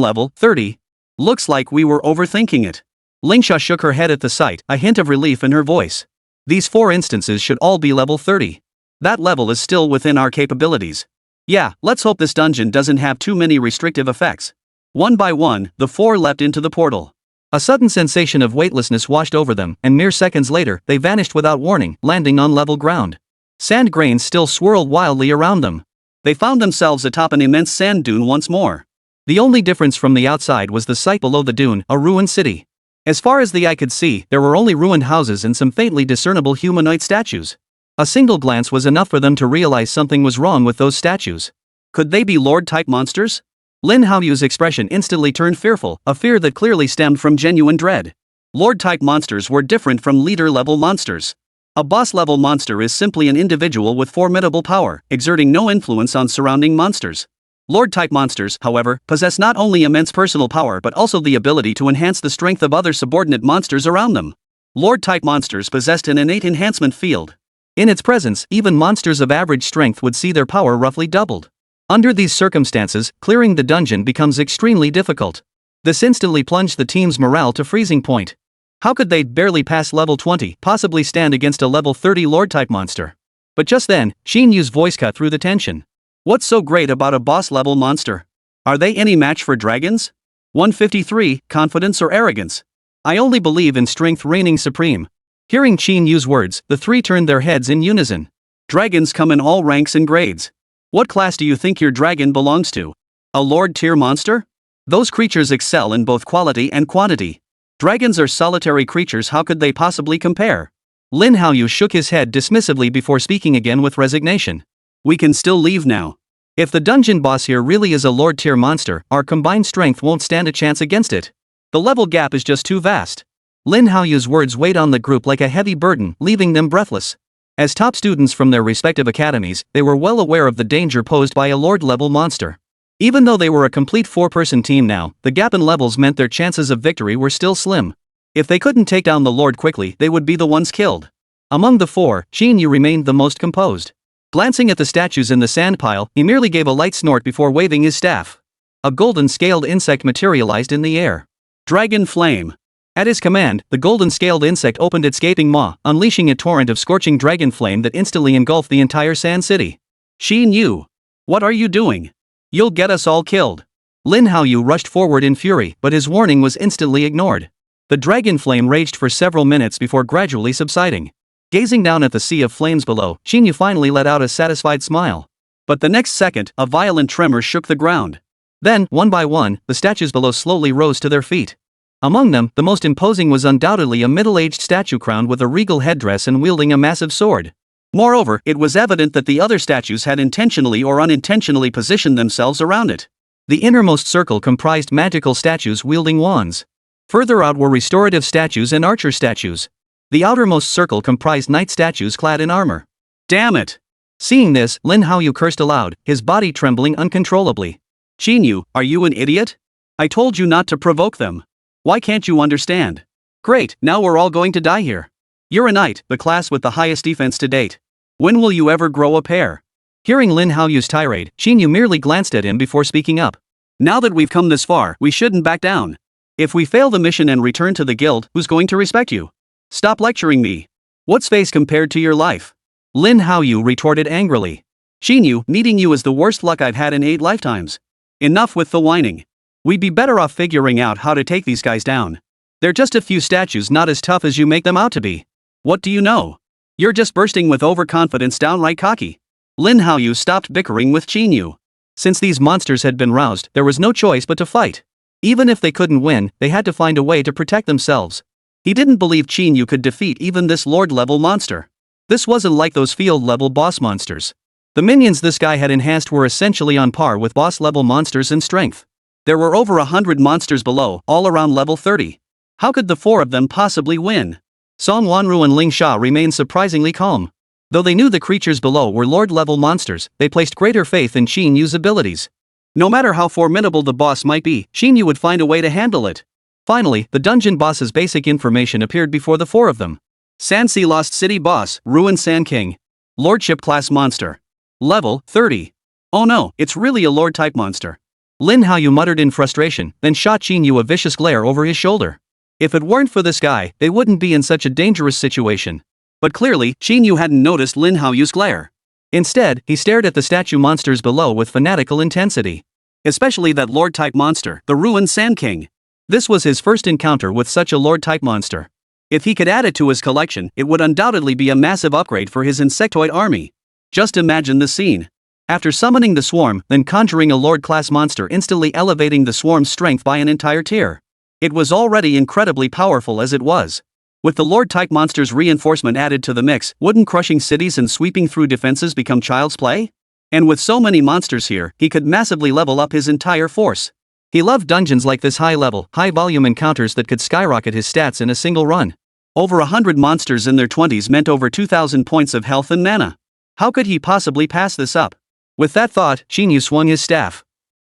Speaker 2: level, 30. Looks like we were overthinking it. Ling Sha shook her head at the sight, a hint of relief in her voice. These 4 instances should all be level 30. That level is still within our capabilities. Yeah, let's hope this dungeon doesn't have too many restrictive effects. One by one, the 4 leapt into the portal. A sudden sensation of weightlessness washed over them, and mere seconds later, they vanished without warning, landing on level ground. Sand grains still swirled wildly around them. They found themselves atop an immense sand dune once more. The only difference from the outside was the sight below the dune, a ruined city. As far as the eye could see, there were only ruined houses and some faintly discernible humanoid statues. A single glance was enough for them to realize something was wrong with those statues. Could they be Lord-type monsters? Lin Haoyu's expression instantly turned fearful, a fear that clearly stemmed from genuine dread. Lord-type monsters were different from leader-level monsters. A boss-level monster is simply an individual with formidable power, exerting no influence on surrounding monsters. Lord-type monsters, however, possess not only immense personal power but also the ability to enhance the strength of other subordinate monsters around them. Lord-type monsters possessed an innate enhancement field. In its presence, even monsters of average strength would see their power roughly doubled. Under these circumstances, clearing the dungeon becomes extremely difficult. This instantly plunged the team's morale to freezing point. How could they barely pass level 20, possibly stand against a level 30 Lord-type monster? But just then, Qín Yú's voice cut through the tension. What's so great about a boss-level monster? Are they any match for dragons? 153, confidence or arrogance? I only believe in strength reigning supreme. Hearing Qín Yú's words, the three turned their heads in unison. Dragons come in all ranks and grades. What class do you think your dragon belongs to? A Lord-tier monster? Those creatures excel in both quality and quantity. Dragons are solitary creatures, how could they possibly compare? Lin Haoyu shook his head dismissively before speaking again with resignation. We can still leave now. If the dungeon boss here really is a Lord-tier monster, our combined strength won't stand a chance against it. The level gap is just too vast. Lin Haoyu's words weighed on the group like a heavy burden, leaving them breathless. As top students from their respective academies, they were well aware of the danger posed by a Lord-level monster. Even though they were a complete four-person team now, the gap in levels meant their chances of victory were still slim. If they couldn't take down the Lord quickly, they would be the ones killed. Among the four, Qín Yú remained the most composed. Glancing at the statues in the sand pile, he merely gave a light snort before waving his staff. A golden scaled insect materialized in the air. Dragon Flame. At his command, the golden scaled insect opened its gaping maw, unleashing a torrent of scorching dragon flame that instantly engulfed the entire sand city. Qín Yú. What are you doing? You'll get us all killed. Lin Haoyu rushed forward in fury, but his warning was instantly ignored. The dragon flame raged for several minutes before gradually subsiding. Gazing down at the sea of flames below, Qín Yú finally let out a satisfied smile. But the next second, a violent tremor shook the ground. Then, one by one, the statues below slowly rose to their feet. Among them, the most imposing was undoubtedly a middle-aged statue crowned with a regal headdress and wielding a massive sword. Moreover, it was evident that the other statues had intentionally or unintentionally positioned themselves around it. The innermost circle comprised magical statues wielding wands. Further out were restorative statues and archer statues. The outermost circle comprised knight statues clad in armor. Damn it! Seeing this, Lin Haoyu cursed aloud, his body trembling uncontrollably. Qín Yú, are you an idiot? I told you not to provoke them. Why can't you understand? Great, now we're all going to die here. You're a knight, the class with the highest defense to date. When will you ever grow a pair? Hearing Lin Haoyu's tirade, Qín Yú merely glanced at him before speaking up. Now that we've come this far, we shouldn't back down. If we fail the mission and return to the guild, who's going to respect you? Stop lecturing me. What's face compared to your life? Lin Haoyu retorted angrily. Qín Yú, meeting you is the worst luck I've had in 8 lifetimes. Enough with the whining. We'd be better off figuring out how to take these guys down. They're just a few statues, not as tough as you make them out to be. What do you know? You're just bursting with overconfidence, downright cocky. Lin Haoyu stopped bickering with Qín Yú. Since these monsters had been roused, there was no choice but to fight. Even if they couldn't win, they had to find a way to protect themselves. He didn't believe Qín Yú could defeat even this Lord-level monster. This wasn't like those field-level boss monsters. The minions this guy had enhanced were essentially on par with boss-level monsters in strength. There were over 100 monsters below, all around level 30. How could the 4 of them possibly win? Song Wanru and Ling Sha remained surprisingly calm. Though they knew the creatures below were Lord-level monsters, they placed greater faith in Qín Yú's abilities. No matter how formidable the boss might be, Qín Yú would find a way to handle it. Finally, the dungeon boss's basic information appeared before the 4 of them. Sanxi Lost City Boss, Ruined Sand King. Lordship Class Monster. Level 30. Oh no, it's really a Lord-type monster. Lin Haoyu muttered in frustration, then shot Qín Yú a vicious glare over his shoulder. If it weren't for this guy, they wouldn't be in such a dangerous situation. But clearly, Qín Yú hadn't noticed Lin Haoyu's glare. Instead, he stared at the statue monsters below with fanatical intensity. Especially that Lord-type monster, the Ruined Sand King. This was his first encounter with such a Lord-type monster. If he could add it to his collection, it would undoubtedly be a massive upgrade for his insectoid army. Just imagine the scene. After summoning the swarm, then conjuring a Lord-class monster, instantly elevating the swarm's strength by an entire tier. It was already incredibly powerful as it was. With the Lord-type monster's reinforcement added to the mix, wouldn't crushing cities and sweeping through defenses become child's play? And with so many monsters here, he could massively level up his entire force. He loved dungeons like this high-level, high-volume encounters that could skyrocket his stats in a single run. Over 100 monsters in their 20s meant over 2,000 points of health and mana. How could he possibly pass this up? With that thought, Qín Yú swung his staff.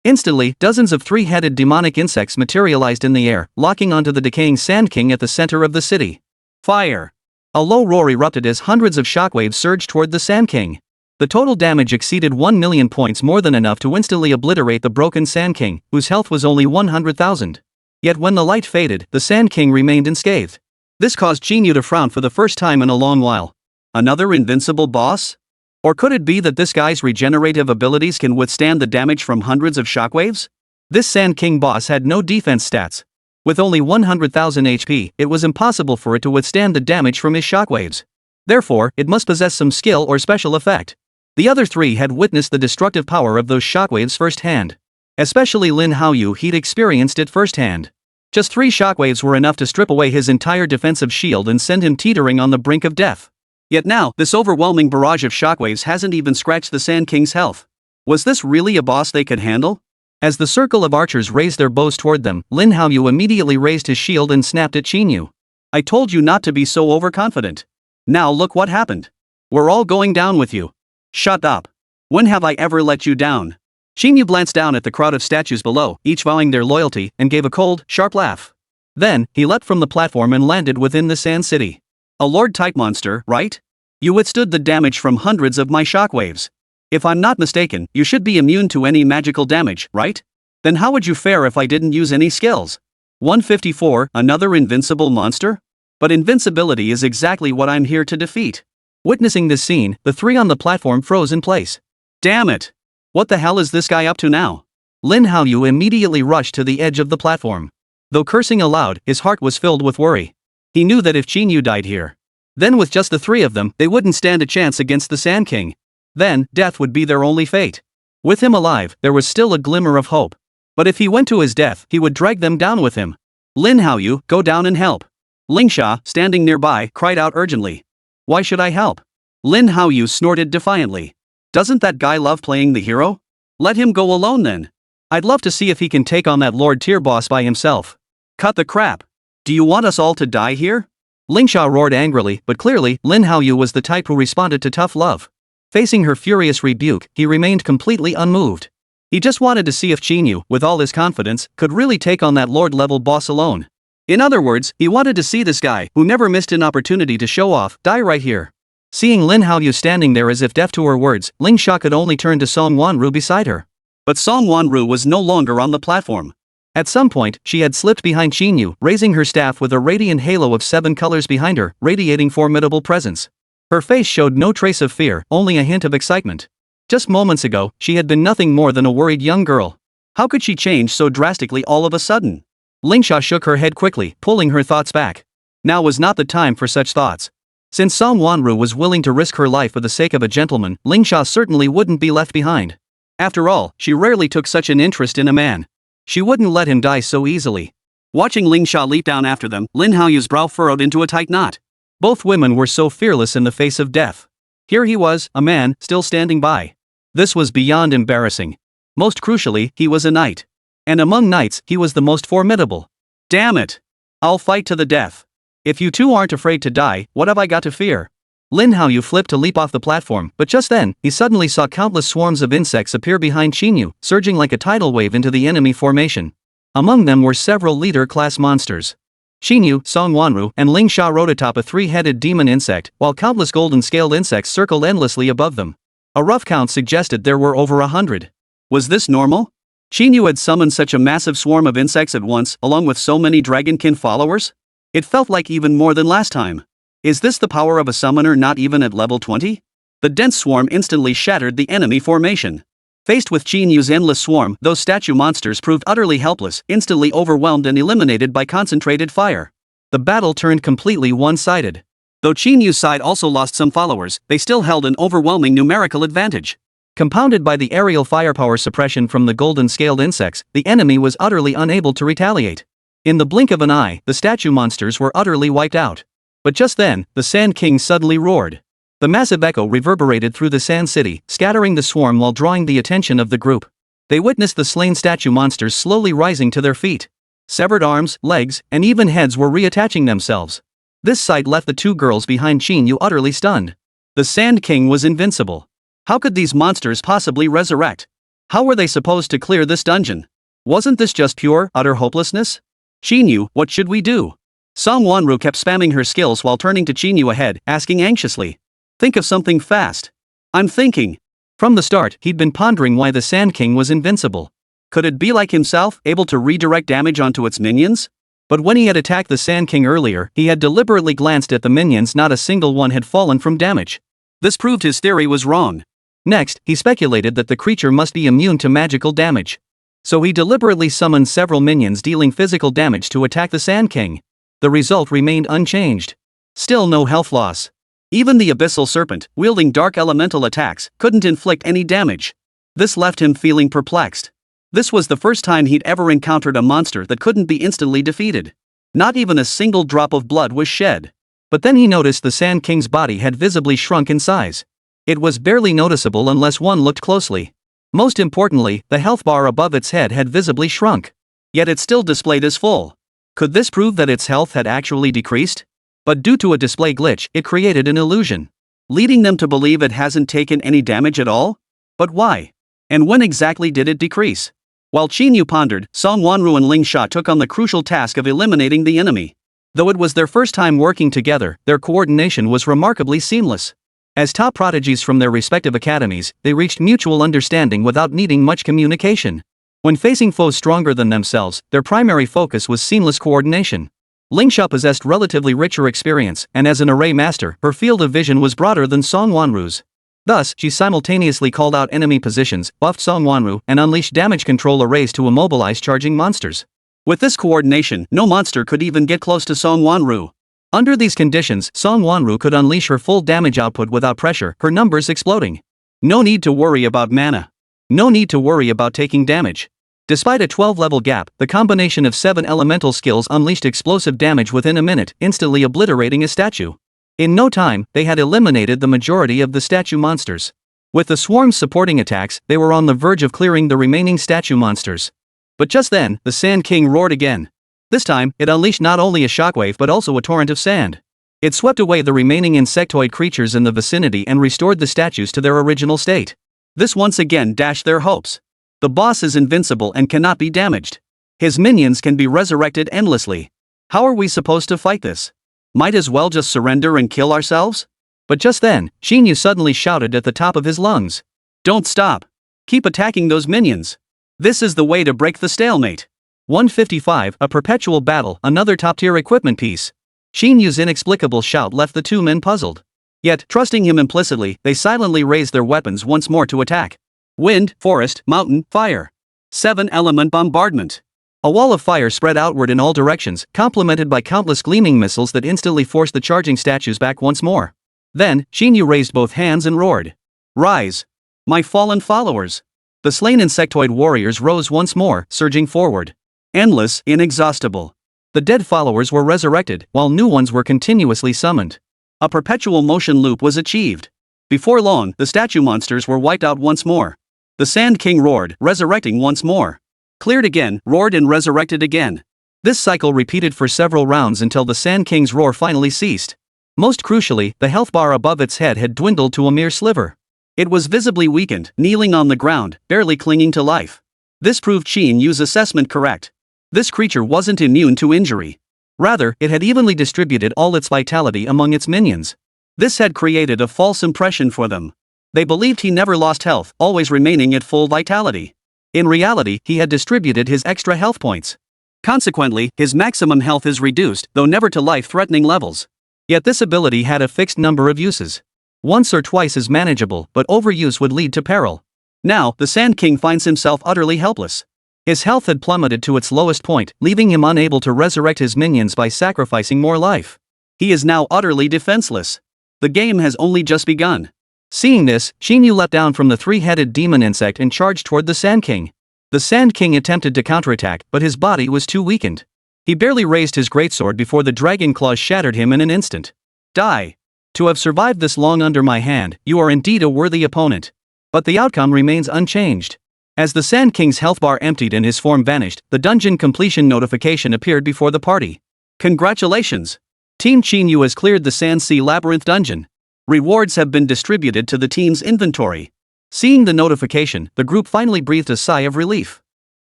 Speaker 2: Instantly, dozens of three-headed demonic insects materialized in the air, locking onto the decaying Sand King at the center of the city. Fire! A low roar erupted as hundreds of shockwaves surged toward the Sand King. The total damage exceeded 1 million points, more than enough to instantly obliterate the broken Sand King, whose health was only 100,000. Yet when the light faded, the Sand King remained unscathed. This caused Qín Yǔ to frown for the first time in a long while. Another invincible boss? Or could it be that this guy's regenerative abilities can withstand the damage from hundreds of shockwaves? This Sand King boss had no defense stats. With only 100,000 HP, it was impossible for it to withstand the damage from his shockwaves. Therefore, it must possess some skill or special effect. The other three had witnessed the destructive power of those shockwaves firsthand. Especially Lin Haoyu, he'd experienced it firsthand. Just 3 shockwaves were enough to strip away his entire defensive shield and send him teetering on the brink of death. Yet now, this overwhelming barrage of shockwaves hasn't even scratched the Sand King's health. Was this really a boss they could handle? As the circle of archers raised their bows toward them, Lin Haoyu immediately raised his shield and snapped at Qín Yǔ. I told you not to be so overconfident. Now look what happened. We're all going down with you. Shut up. When have I ever let you down? Qín Yǔ glanced down at the crowd of statues below, each vowing their loyalty, and gave a cold, sharp laugh. Then, he leapt from the platform and landed within the Sand City. A Lord-type monster, right? You withstood the damage from hundreds of my shockwaves. If I'm not mistaken, you should be immune to any magical damage, right? Then how would you fare if I didn't use any skills? 154, another invincible monster? But invincibility is exactly what I'm here to defeat. Witnessing this scene, the three on the platform froze in place. Damn it! What the hell is this guy up to now? Lin Haoyu immediately rushed to the edge of the platform. Though cursing aloud, his heart was filled with worry. He knew that if Qín Yǔ died here, then with just the 3 of them, they wouldn't stand a chance against the Sand King. Then, death would be their only fate. With him alive, there was still a glimmer of hope. But if he went to his death, he would drag them down with him. Lin Haoyu, go down and help. Lingsha, standing nearby, cried out urgently. Why should I help? Lin Haoyu snorted defiantly. Doesn't that guy love playing the hero? Let him go alone then. I'd love to see if he can take on that Lord tier boss by himself. Cut the crap. Do you want us all to die here? Lingsha roared angrily, but clearly, Lin Haoyu was the type who responded to tough love. Facing her furious rebuke, he remained completely unmoved. He just wanted to see if Qín Yǔ, with all his confidence, could really take on that Lord-level boss alone. In other words, he wanted to see this guy, who never missed an opportunity to show off, die right here. Seeing Lin Haoyu standing there as if deaf to her words, Lingsha could only turn to Song Wanru beside her. But Song Wanru was no longer on the platform. At some point, she had slipped behind Qín Yǔ, raising her staff with a radiant halo of 7 colors behind her, radiating formidable presence. Her face showed no trace of fear, only a hint of excitement. Just moments ago, she had been nothing more than a worried young girl. How could she change so drastically all of a sudden? Lingsha shook her head quickly, pulling her thoughts back. Now was not the time for such thoughts. Since Song Wanru was willing to risk her life for the sake of a gentleman, Lingsha certainly wouldn't be left behind. After all, she rarely took such an interest in a man. She wouldn't let him die so easily. Watching Lingsha leap down after them, Lin Haoyu's brow furrowed into a tight knot. Both women were so fearless in the face of death. Here he was, a man, still standing by. This was beyond embarrassing. Most crucially, he was a knight. And among knights, he was the most formidable. Damn it! I'll fight to the death. If you two aren't afraid to die, what have I got to fear? Lin Haoyu flipped to leap off the platform, but just then, he suddenly saw countless swarms of insects appear behind Qín Yǔ, surging like a tidal wave into the enemy formation. Among them were several leader-class monsters. Qín Yǔ, Song Wanru, and Lingsha rode atop a 3-headed demon insect, while countless golden-scaled insects circled endlessly above them. A rough count suggested there were over 100. Was this normal? Qín Yǔ had summoned such a massive swarm of insects at once, along with so many dragonkin followers? It felt like even more than last time. Is this the power of a summoner not even at level 20? The dense swarm instantly shattered the enemy formation. Faced with Qín Yǔ's endless swarm, those statue monsters proved utterly helpless, instantly overwhelmed and eliminated by concentrated fire. The battle turned completely one-sided. Though Qín Yǔ's side also lost some followers, they still held an overwhelming numerical advantage. Compounded by the aerial firepower suppression from the golden-scaled insects, the enemy was utterly unable to retaliate. In the blink of an eye, the statue monsters were utterly wiped out. But just then, the Sand King suddenly roared. The massive echo reverberated through the Sand City, scattering the swarm while drawing the attention of the group. They witnessed the slain statue monsters slowly rising to their feet. Severed arms, legs, and even heads were reattaching themselves. This sight left the 2 girls behind Qín Yǔ utterly stunned. The Sand King was invincible. How could these monsters possibly resurrect? How were they supposed to clear this dungeon? Wasn't this just pure, utter hopelessness? Qín Yǔ, what should we do? Sunmmary kept spamming her skills while turning to Qín Yǔ ahead, asking anxiously. Think of something fast. I'm thinking. From the start, he'd been pondering why the Sand King was invincible. Could it be like himself, able to redirect damage onto its minions? But when he had attacked the Sand King earlier, he had deliberately glanced at the minions, not a single one had fallen from damage. This proved his theory was wrong. Next, he speculated that the creature must be immune to magical damage. So he deliberately summoned several minions dealing physical damage to attack the Sand King. The result remained unchanged. Still no health loss. Even the Abyssal Serpent, wielding dark elemental attacks, couldn't inflict any damage. This left him feeling perplexed. This was the first time he'd ever encountered a monster that couldn't be instantly defeated. Not even a single drop of blood was shed. But then he noticed the Sand King's body had visibly shrunk in size. It was barely noticeable unless one looked closely. Most importantly, the health bar above its head had visibly shrunk. Yet it still displayed as full. Could this prove that its health had actually decreased? But due to a display glitch, it created an illusion, leading them to believe it hasn't taken any damage at all? But why? And when exactly did it decrease? While Qín Yǔ pondered, Sunmmary and Ling Sha took on the crucial task of eliminating the enemy. Though it was their first time working together, their coordination was remarkably seamless. As top prodigies from their respective academies, they reached mutual understanding without needing much communication. When facing foes stronger than themselves, their primary focus was seamless coordination. Ling Sha possessed relatively richer experience, and as an array master, her field of vision was broader than Sunmmari's. Thus, she simultaneously called out enemy positions, buffed Sunmmary, and unleashed damage control arrays to immobilize charging monsters. With this coordination, no monster could even get close to Sunmmary. Under these conditions, Sunmmary could unleash her full damage output without pressure, her numbers exploding. No need to worry about mana. No need to worry about taking damage. Despite a 12-level gap, the combination of 7 elemental skills unleashed explosive damage within a minute, instantly obliterating a statue. In no time, they had eliminated the majority of the statue monsters. With the swarms supporting attacks, they were on the verge of clearing the remaining statue monsters. But just then, the Sand King roared again. This time, it unleashed not only a shockwave but also a torrent of sand. It swept away the remaining insectoid creatures in the vicinity and restored the statues to their original state. This once again dashed their hopes. The boss is invincible and cannot be damaged. His minions can be resurrected endlessly. How are we supposed to fight this? Might as well just surrender and kill ourselves? But just then, Qín Yǔ suddenly shouted at the top of his lungs. Don't stop. Keep attacking those minions. This is the way to break the stalemate. 155, a perpetual battle, another top-tier equipment piece. Qín Yǔ's inexplicable shout left the two men puzzled. Yet, trusting him implicitly, they silently raised their weapons once more to attack. Wind, forest, mountain, fire. 7-element bombardment. A wall of fire spread outward in all directions, complemented by countless gleaming missiles that instantly forced the charging statues back once more. Then, Qín Yǔ raised both hands and roared. Rise! My fallen followers! The slain insectoid warriors rose once more, surging forward. Endless, inexhaustible. The dead followers were resurrected, while new ones were continuously summoned. A perpetual motion loop was achieved. Before long, the statue monsters were wiped out once more. The Sand King roared, resurrecting once more. Cleared again, roared and resurrected again. This cycle repeated for several rounds until the Sand King's roar finally ceased. Most crucially, the health bar above its head had dwindled to a mere sliver. It was visibly weakened, kneeling on the ground, barely clinging to life. This proved Qín Yǔ's assessment correct. This creature wasn't immune to injury. Rather, it had evenly distributed all its vitality among its minions. This had created a false impression for them. They believed he never lost health, always remaining at full vitality. In reality, he had distributed his extra health points. Consequently, his maximum health is reduced, though never to life-threatening levels. Yet this ability had a fixed number of uses. Once or twice is manageable, but overuse would lead to peril. Now, the Sand King finds himself utterly helpless. His health had plummeted to its lowest point, leaving him unable to resurrect his minions by sacrificing more life. He is now utterly defenseless. The game has only just begun. Seeing this, Qín Yǔ leapt down from the three-headed demon insect and charged toward the Sand King. The Sand King attempted to counterattack, but his body was too weakened. He barely raised his greatsword before the dragon claws shattered him in an instant. Die! To have survived this long under my hand, you are indeed a worthy opponent. But the outcome remains unchanged. As the Sand King's health bar emptied and his form vanished, the dungeon completion notification appeared before the party. Congratulations! Team Qín Yǔ has cleared the Sand Sea Labyrinth dungeon. Rewards have been distributed to the team's inventory. Seeing the notification, the group finally breathed a sigh of relief.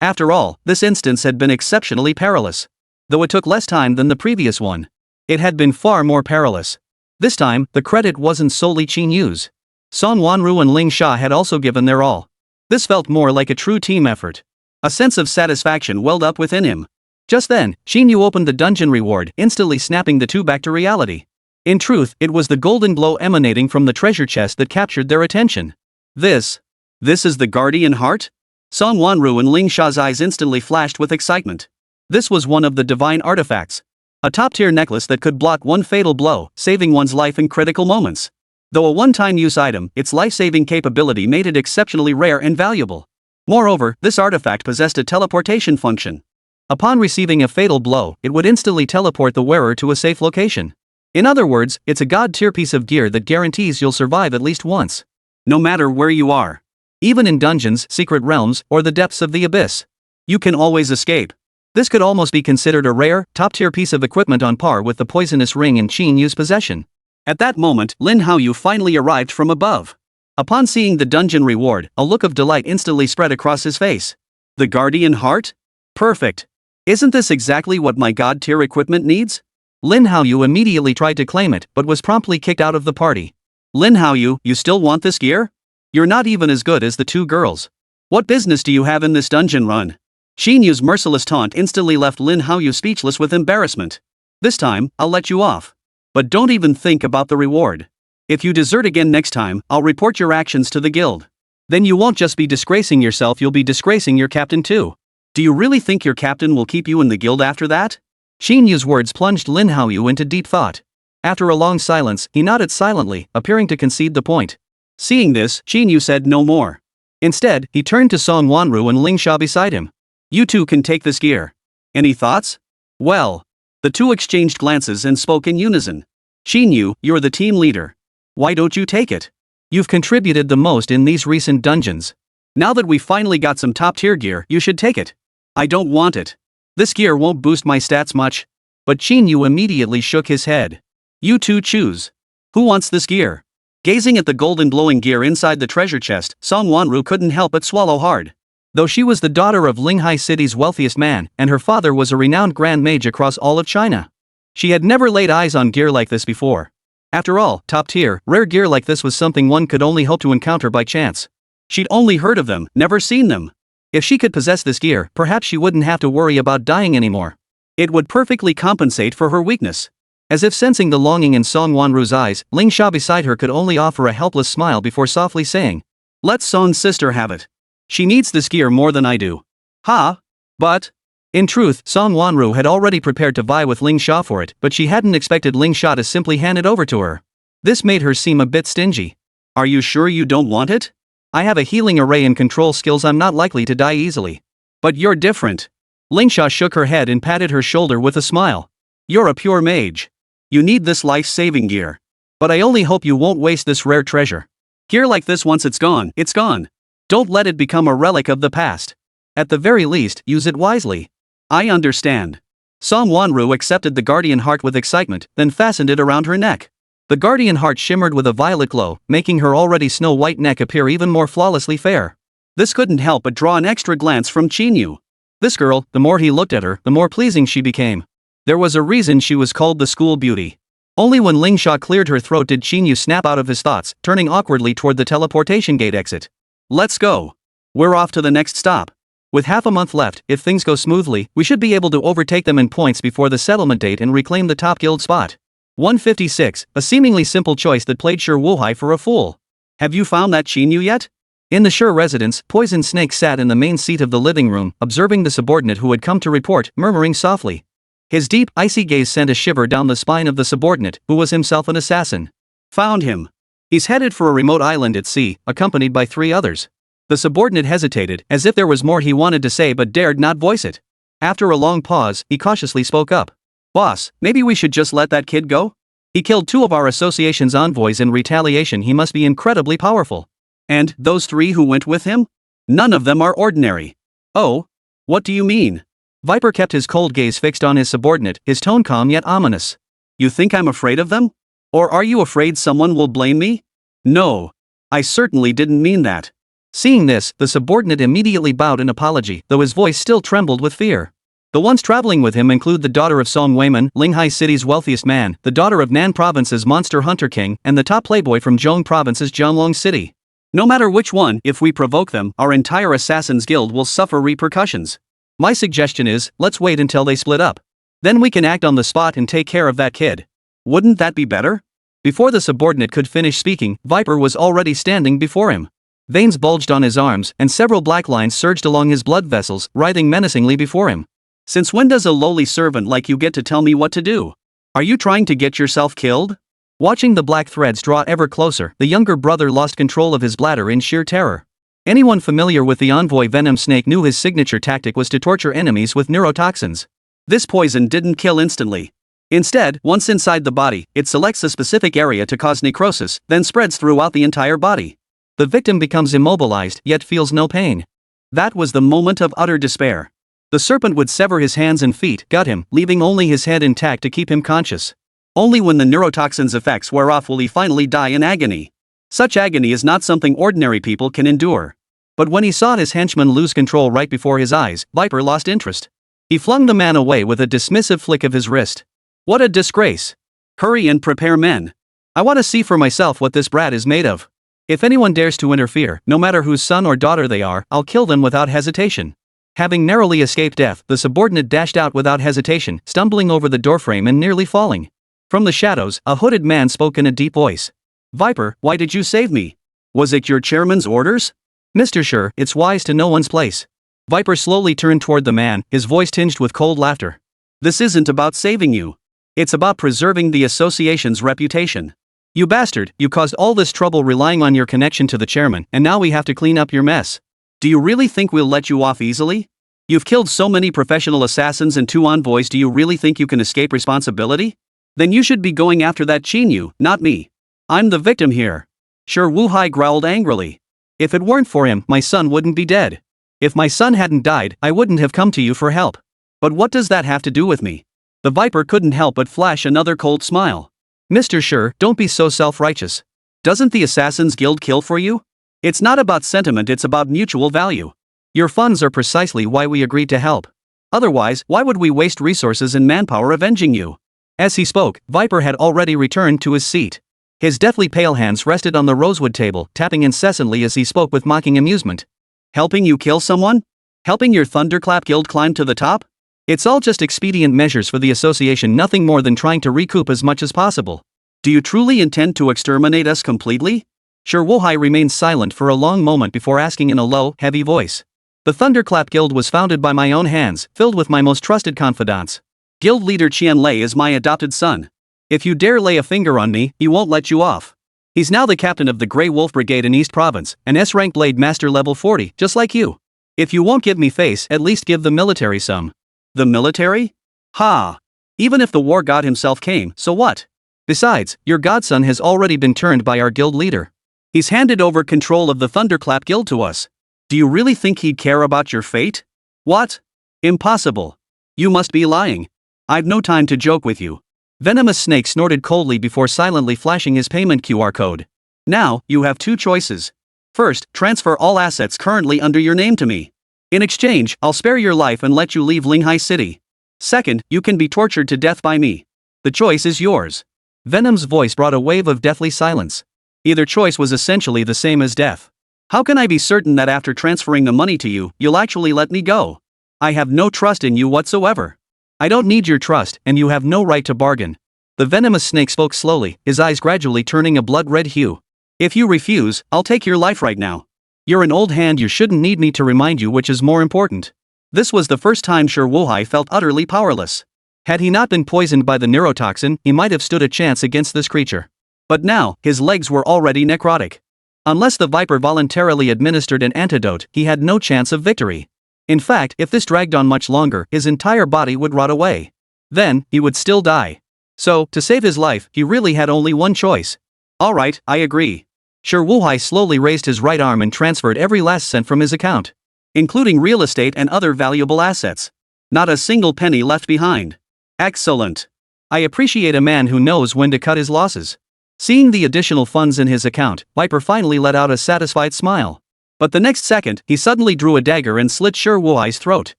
Speaker 2: After all, this instance had been exceptionally perilous. Though it took less time than the previous one, it had been far more perilous. This time, the credit wasn't solely Qín Yú's. Song Wanru and Ling Sha had also given their all. This felt more like a true team effort. A sense of satisfaction welled up within him. Just then, Qín Yú opened the dungeon reward, instantly snapping the two back to reality. In truth, it was the golden glow emanating from the treasure chest that captured their attention. This is the Guardian Heart? Song Wanru and Ling Sha's eyes instantly flashed with excitement. This was one of the divine artifacts. A top-tier necklace that could block one fatal blow, saving one's life in critical moments. Though a one-time use item, its life-saving capability made it exceptionally rare and valuable. Moreover, this artifact possessed a teleportation function. Upon receiving a fatal blow, it would instantly teleport the wearer to a safe location. In other words, it's a god-tier piece of gear that guarantees you'll survive at least once. No matter where you are. Even in dungeons, secret realms, or the depths of the abyss. You can always escape. This could almost be considered a rare, top-tier piece of equipment on par with the poisonous ring in Qín Yú's possession. At that moment, Lin Haoyu finally arrived from above. Upon seeing the dungeon reward, a look of delight instantly spread across his face. The Guardian Heart? Perfect. Isn't this exactly what my god-tier equipment needs? Lin Haoyu immediately tried to claim it, but was promptly kicked out of the party. Lin Haoyu, you still want this gear? You're not even as good as the two girls. What business do you have in this dungeon run? Qín Yú's merciless taunt instantly left Lin Haoyu speechless with embarrassment. This time, I'll let you off. But don't even think about the reward. If you desert again next time, I'll report your actions to the guild. Then you won't just be disgracing yourself, you'll be disgracing your captain too. Do you really think your captain will keep you in the guild after that? Qín Yú's words plunged Lin Haoyu into deep thought. After a long silence, he nodded silently, appearing to concede the point. Seeing this, Qín Yú said no more. Instead, he turned to Song Wanru and Ling Sha beside him. You two can take this gear. Any thoughts? Well. The two exchanged glances and spoke in unison. Qín Yú, you're the team leader. Why don't you take it? You've contributed the most in these recent dungeons. Now that we finally got some top-tier gear, you should take it. I don't want it. This gear won't boost my stats much. But Qín Yú immediately shook his head. You two choose. Who wants this gear? Gazing at the golden glowing gear inside the treasure chest, Song Wanru couldn't help but swallow hard. Though she was the daughter of Linghai City's wealthiest man, and her father was a renowned grand mage across all of China, she had never laid eyes on gear like this before. After all, top-tier, rare gear like this was something one could only hope to encounter by chance. She'd only heard of them, never seen them. If she could possess this gear, perhaps she wouldn't have to worry about dying anymore. It would perfectly compensate for her weakness. As if sensing the longing in Song Wanru's eyes, Ling Sha beside her could only offer a helpless smile before softly saying, "Let Song's sister have it. She needs this gear more than I do." Ha! But... In truth, Song Wanru had already prepared to vie with Ling Sha for it, but she hadn't expected Ling Sha to simply hand it over to her. This made her seem a bit stingy. Are you sure you don't want it? I have a healing array and control skills, I'm not likely to die easily. But you're different. Ling Sha shook her head and patted her shoulder with a smile. You're a pure mage. You need this life-saving gear. But I only hope you won't waste this rare treasure. Gear like this, once it's gone, it's gone. Don't let it become a relic of the past. At the very least, use it wisely. I understand. Song Wanru accepted the Guardian Heart with excitement, then fastened it around her neck. The Guardian Heart shimmered with a violet glow, making her already snow-white neck appear even more flawlessly fair. This couldn't help but draw an extra glance from Qín Yú. This girl, the more he looked at her, the more pleasing she became. There was a reason she was called the school beauty. Only when Ling Sha cleared her throat did Qín Yú snap out of his thoughts, turning awkwardly toward the teleportation gate exit. Let's go. We're off to the next stop. With half a month left, if things go smoothly, we should be able to overtake them in points before the settlement date and reclaim the top guild spot. 156, a seemingly simple choice that played Shi Wuhai for a fool. Have you found that Qín Yú yet? In the Shi residence, Poison Snake sat in the main seat of the living room, observing the subordinate who had come to report, murmuring softly. His deep, icy gaze sent a shiver down the spine of the subordinate, who was himself an assassin. Found him. He's headed for a remote island at sea, accompanied by 3 others. The subordinate hesitated, as if there was more he wanted to say but dared not voice it. After a long pause, he cautiously spoke up. Boss, maybe we should just let that kid go? He killed 2 of our association's envoys in retaliation. He must be incredibly powerful. And those 3 who went with him? None of them are ordinary. Oh? What do you mean? Viper kept his cold gaze fixed on his subordinate, his tone calm yet ominous. You think I'm afraid of them? Or are you afraid someone will blame me? No. I certainly didn't mean that. Seeing this, the subordinate immediately bowed in apology, though his voice still trembled with fear. The ones traveling with him include the daughter of Song Weiman, Linghai City's wealthiest man, the daughter of Nan Province's monster hunter king, and the top playboy from Zhong Province's Jianglong City. No matter which one, if we provoke them, our entire Assassin's Guild will suffer repercussions. My suggestion is, let's wait until they split up. Then we can act on the spot and take care of that kid. Wouldn't that be better? Before the subordinate could finish speaking, Viper was already standing before him. Veins bulged on his arms, and several black lines surged along his blood vessels, writhing menacingly before him. Since when does a lowly servant like you get to tell me what to do? Are you trying to get yourself killed? Watching the black threads draw ever closer, the younger brother lost control of his bladder in sheer terror. Anyone familiar with the envoy venom snake knew his signature tactic was to torture enemies with neurotoxins. This poison didn't kill instantly. Instead, once inside the body, it selects a specific area to cause necrosis, then spreads throughout the entire body. The victim becomes immobilized, yet feels no pain. That was the moment of utter despair. The serpent would sever his hands and feet, gut him, leaving only his head intact to keep him conscious. Only when the neurotoxin's effects wear off will he finally die in agony. Such agony is not something ordinary people can endure. But when he saw his henchman lose control right before his eyes, Viper lost interest. He flung the man away with a dismissive flick of his wrist. What a disgrace! Hurry and prepare men. I want to see for myself what this brat is made of. If anyone dares to interfere, no matter whose son or daughter they are, I'll kill them without hesitation. Having narrowly escaped death, the subordinate dashed out without hesitation, stumbling over the doorframe and nearly falling. From the shadows, a hooded man spoke in a deep voice. Viper, why did you save me? Was it your chairman's orders? Mr. Sure, it's wise to know one's place. Viper slowly turned toward the man, his voice tinged with cold laughter. This isn't about saving you. It's about preserving the association's reputation. You bastard, you caused all this trouble relying on your connection to the chairman, and now we have to clean up your mess. Do you really think we'll let you off easily? You've killed so many professional assassins and 2 envoys, do you really think you can escape responsibility? Then you should be going after that Qín Yǔ, not me. I'm the victim here. Sure, Wu Hai growled angrily. If it weren't for him, my son wouldn't be dead. If my son hadn't died, I wouldn't have come to you for help. But what does that have to do with me? The Viper couldn't help but flash another cold smile. Mr. Sure, don't be so self-righteous. Doesn't the Assassin's Guild kill for you? It's not about sentiment, it's about mutual value. Your funds are precisely why we agreed to help. Otherwise, why would we waste resources and manpower avenging you? As he spoke, Viper had already returned to his seat. His deathly pale hands rested on the rosewood table, tapping incessantly as he spoke with mocking amusement. Helping you kill someone? Helping your Thunderclap Guild climb to the top? It's all just expedient measures for the association, nothing more than trying to recoup as much as possible. Do you truly intend to exterminate us completely? Sure, Wu Hai remained silent for a long moment before asking in a low, heavy voice. The Thunderclap Guild was founded by my own hands, filled with my most trusted confidants. Guild leader Qian Lei is my adopted son. If you dare lay a finger on me, he won't let you off. He's now the captain of the Grey Wolf Brigade in East Province, an S-rank blade master level 40, just like you. If you won't give me face, at least give the military some. The military? Ha! Even if the war god himself came, so what? Besides, your godson has already been turned by our guild leader. He's handed over control of the Thunderclap Guild to us. Do you really think he'd care about your fate? What? Impossible. You must be lying. I've no time to joke with you. Venomous Snake snorted coldly before silently flashing his payment QR code. Now, you have 2 choices. First, transfer all assets currently under your name to me. In exchange, I'll spare your life and let you leave Linghai City. Second, you can be tortured to death by me. The choice is yours. Venom's voice brought a wave of deathly silence. Either choice was essentially the same as death. How can I be certain that after transferring the money to you, you'll actually let me go? I have no trust in you whatsoever. I don't need your trust, and you have no right to bargain. The venomous snake spoke slowly, his eyes gradually turning a blood-red hue. If you refuse, I'll take your life right now. You're an old hand, you shouldn't need me to remind you which is more important. This was the first time Sure Wu Hai felt utterly powerless. Had he not been poisoned by the neurotoxin, he might have stood a chance against this creature. But now, his legs were already necrotic. Unless the Viper voluntarily administered an antidote, he had no chance of victory. In fact, if this dragged on much longer, his entire body would rot away. Then, he would still die. So, to save his life, he really had only one choice. Alright, I agree. Sure Wu Hai slowly raised his right arm and transferred every last cent from his account, including real estate and other valuable assets. Not a single penny left behind. Excellent. I appreciate a man who knows when to cut his losses. Seeing the additional funds in his account, Viper finally let out a satisfied smile. But the next second, he suddenly drew a dagger and slit Shi Wuhai's throat.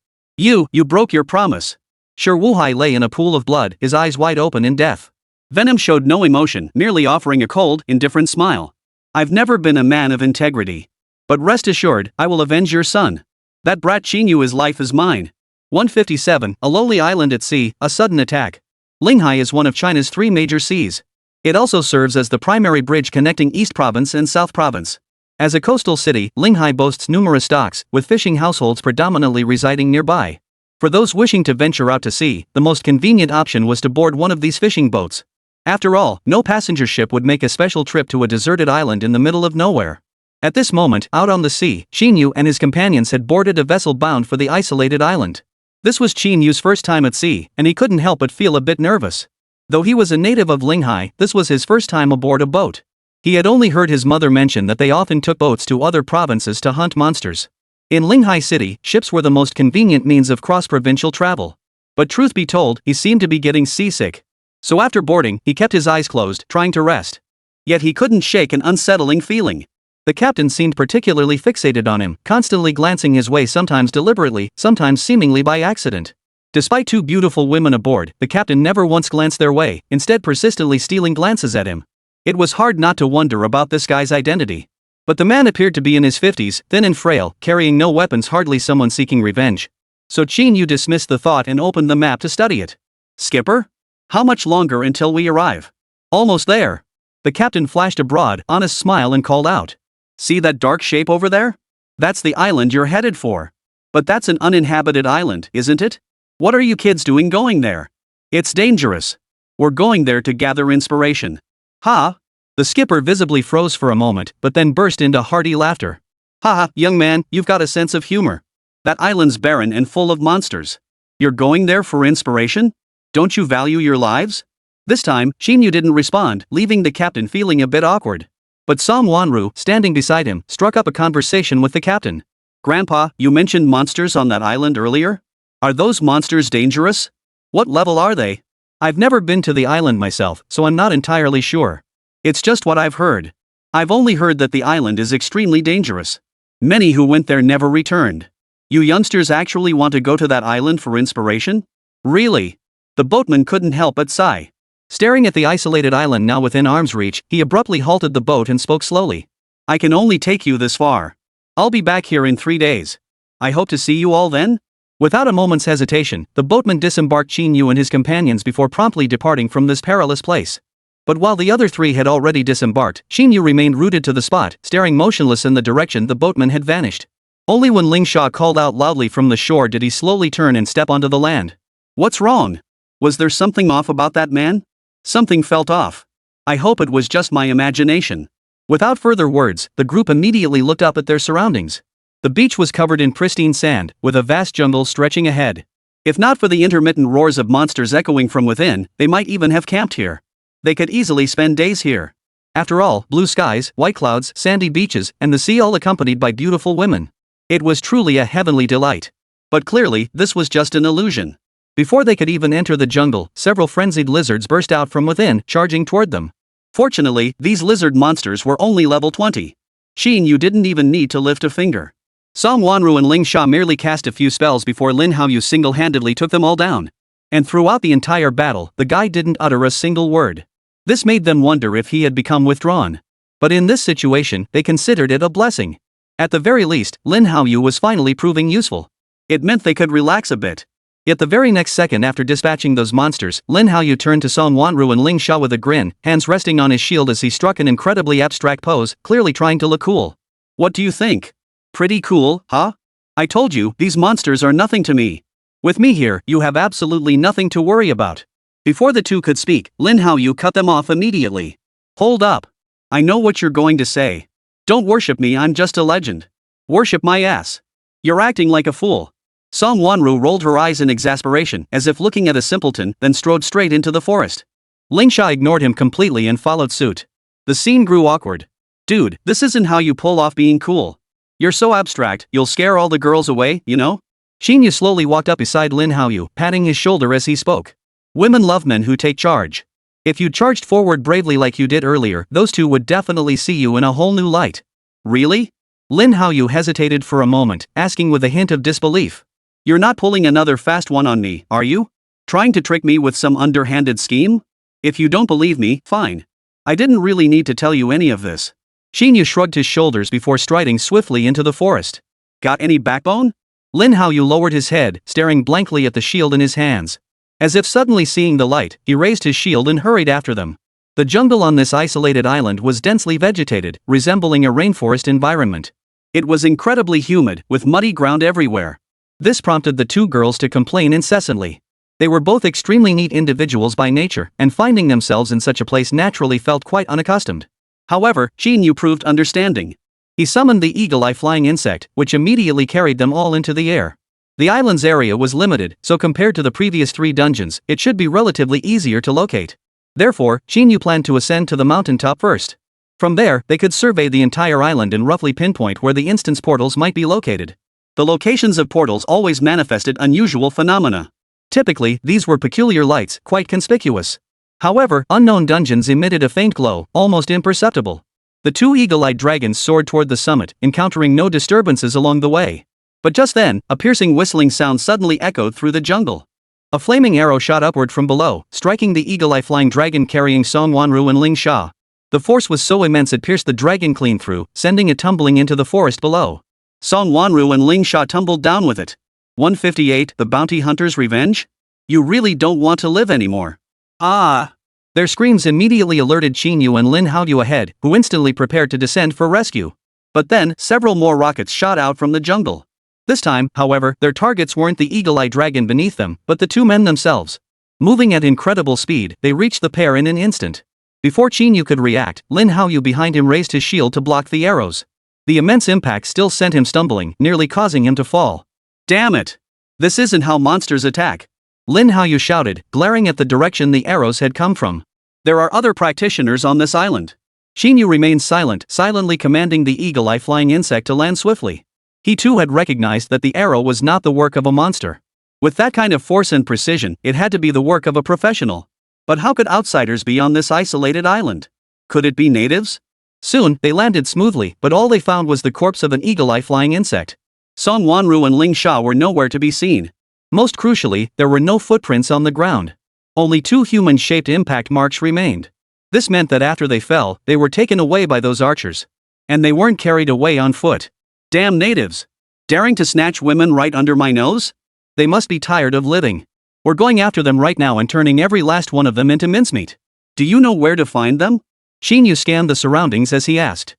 Speaker 2: You broke your promise. Shi Wuhai lay in a pool of blood, his eyes wide open in death. Venom showed no emotion, merely offering a cold, indifferent smile. I've never been a man of integrity. But rest assured, I will avenge your son. That brat Qín Yǔ's life is mine. 157, a lowly island at sea, a sudden attack. Linghai is one of China's 3 major seas. It also serves as the primary bridge connecting East Province and South Province. As a coastal city, Linghai boasts numerous docks, with fishing households predominantly residing nearby. For those wishing to venture out to sea, the most convenient option was to board one of these fishing boats. After all, no passenger ship would make a special trip to a deserted island in the middle of nowhere. At this moment, out on the sea, Qín Yǔ and his companions had boarded a vessel bound for the isolated island. This was Qín Yǔ's first time at sea, and he couldn't help but feel a bit nervous. Though he was a native of Linghai, this was his first time aboard a boat. He had only heard his mother mention that they often took boats to other provinces to hunt monsters. In Linghai City, ships were the most convenient means of cross-provincial travel. But truth be told, he seemed to be getting seasick. So after boarding, he kept his eyes closed, trying to rest. Yet he couldn't shake an unsettling feeling. The captain seemed particularly fixated on him, constantly glancing his way, sometimes deliberately, sometimes seemingly by accident. Despite 2 beautiful women aboard, the captain never once glanced their way, instead persistently stealing glances at him. It was hard not to wonder about this guy's identity. But the man appeared to be in his 50s, thin and frail, carrying no weapons, hardly someone seeking revenge. So Qín Yǔ dismissed the thought and opened the map to study it. Skipper? How much longer until we arrive? Almost there. The captain flashed a broad, honest smile and called out. See that dark shape over there? That's the island you're headed for. But that's an uninhabited island, isn't it? What are you kids doing going there? It's dangerous. We're going there to gather inspiration. Ha! The skipper visibly froze for a moment, but then burst into hearty laughter. Ha, young man, you've got a sense of humor. That island's barren and full of monsters. You're going there for inspiration? Don't you value your lives? This time, Qín Yǔ didn't respond, leaving the captain feeling a bit awkward. But Song Wanru, standing beside him, struck up a conversation with the captain. Grandpa, you mentioned monsters on that island earlier? Are those monsters dangerous? What level are they? I've never been to the island myself, so I'm not entirely sure. It's just what I've heard. I've only heard that the island is extremely dangerous. Many who went there never returned. You youngsters actually want to go to that island for inspiration? Really? The boatman couldn't help but sigh. Staring at the isolated island now within arm's reach, he abruptly halted the boat and spoke slowly. I can only take you this far. I'll be back here in 3 days. I hope to see you all then? Without a moment's hesitation, the boatman disembarked Qín Yǔ and his companions before promptly departing from this perilous place. But while the other 3 had already disembarked, Qín Yǔ remained rooted to the spot, staring motionless in the direction the boatman had vanished. Only when Ling Sha called out loudly from the shore did he slowly turn and step onto the land. What's wrong? Was there something off about that man? Something felt off. I hope it was just my imagination. Without further words, the group immediately looked up at their surroundings. The beach was covered in pristine sand, with a vast jungle stretching ahead. If not for the intermittent roars of monsters echoing from within, they might even have camped here. They could easily spend days here. After all, blue skies, white clouds, sandy beaches, and the sea all accompanied by beautiful women. It was truly a heavenly delight. But clearly, this was just an illusion. Before they could even enter the jungle, several frenzied lizards burst out from within, charging toward them. Fortunately, these lizard monsters were only level 20. Qín Yǔ didn't even need to lift a finger. Song Wanru and Ling Sha merely cast a few spells before Lin Haoyu single-handedly took them all down. And throughout the entire battle, the guy didn't utter a single word. This made them wonder if he had become withdrawn. But in this situation, they considered it a blessing. At the very least, Lin Haoyu was finally proving useful. It meant they could relax a bit. Yet the very next second after dispatching those monsters, Lin Haoyu turned to Song Wanru and Ling Sha with a grin, hands resting on his shield as he struck an incredibly abstract pose, clearly trying to look cool. What do you think? Pretty cool, huh? I told you, these monsters are nothing to me. With me here, you have absolutely nothing to worry about. Before the two could speak, Lin Haoyu cut them off immediately. Hold up. I know what you're going to say. Don't worship me, I'm just a legend. Worship my ass. You're acting like a fool. Song Wanru rolled her eyes in exasperation, as if looking at a simpleton, then strode straight into the forest. Ling Sha ignored him completely and followed suit. The scene grew awkward. Dude, this isn't how you pull off being cool. You're so abstract, you'll scare all the girls away, you know? Qín Yǔ slowly walked up beside Lin Haoyu, patting his shoulder as he spoke. Women love men who take charge. If you charged forward bravely like you did earlier, those two would definitely see you in a whole new light. Really? Lin Haoyu hesitated for a moment, asking with a hint of disbelief. You're not pulling another fast one on me, are you? Trying to trick me with some underhanded scheme? If you don't believe me, fine. I didn't really need to tell you any of this. Qín Yǔ shrugged his shoulders before striding swiftly into the forest. Got any backbone? Lin Haoyu lowered his head, staring blankly at the shield in his hands. As if suddenly seeing the light, he raised his shield and hurried after them. The jungle on this isolated island was densely vegetated, resembling a rainforest environment. It was incredibly humid, with muddy ground everywhere. This prompted the two girls to complain incessantly. They were both extremely neat individuals by nature, and finding themselves in such a place naturally felt quite unaccustomed. However, Qín Yǔ proved understanding. He summoned the eagle-eye flying insect, which immediately carried them all into the air. The island's area was limited, so compared to the previous 3 dungeons, it should be relatively easier to locate. Therefore, Qín Yǔ planned to ascend to the mountaintop first. From there, they could survey the entire island and roughly pinpoint where the instance portals might be located. The locations of portals always manifested unusual phenomena. Typically, these were peculiar lights, quite conspicuous. However, unknown dungeons emitted a faint glow, almost imperceptible. The 2 eagle-eyed dragons soared toward the summit, encountering no disturbances along the way. But just then, a piercing whistling sound suddenly echoed through the jungle. A flaming arrow shot upward from below, striking the eagle-eye flying dragon carrying Sunmmary and Ling Sha. The force was so immense it pierced the dragon clean through, sending it tumbling into the forest below. Sunmmary and Ling Sha tumbled down with it. 158. The Bounty Hunter's Revenge? You really don't want to live anymore. Ah! Their screams immediately alerted Qín Yǔ and Lin Haoyu ahead, who instantly prepared to descend for rescue. But then, several more rockets shot out from the jungle. This time, however, their targets weren't the eagle-eye dragon beneath them, but the 2 men themselves. Moving at incredible speed, they reached the pair in an instant. Before Qín Yǔ could react, Lin Haoyu behind him raised his shield to block the arrows. The immense impact still sent him stumbling, nearly causing him to fall. Damn it! This isn't how monsters attack. Lin Haoyu shouted, glaring at the direction the arrows had come from. There are other practitioners on this island. Qín Yǔ remained silent, silently commanding the eagle-eye flying insect to land swiftly. He too had recognized that the arrow was not the work of a monster. With that kind of force and precision, it had to be the work of a professional. But how could outsiders be on this isolated island? Could it be natives? Soon, they landed smoothly, but all they found was the corpse of an eagle-eye flying insect. Sunmmary and Ling Sha were nowhere to be seen. Most crucially, there were no footprints on the ground. Only 2 human-shaped impact marks remained. This meant that after they fell, they were taken away by those archers. And they weren't carried away on foot. Damn natives! Daring to snatch women right under my nose? They must be tired of living. We're going after them right now and turning every last one of them into mincemeat. Do you know where to find them? Qín Yǔ scanned the surroundings as he asked.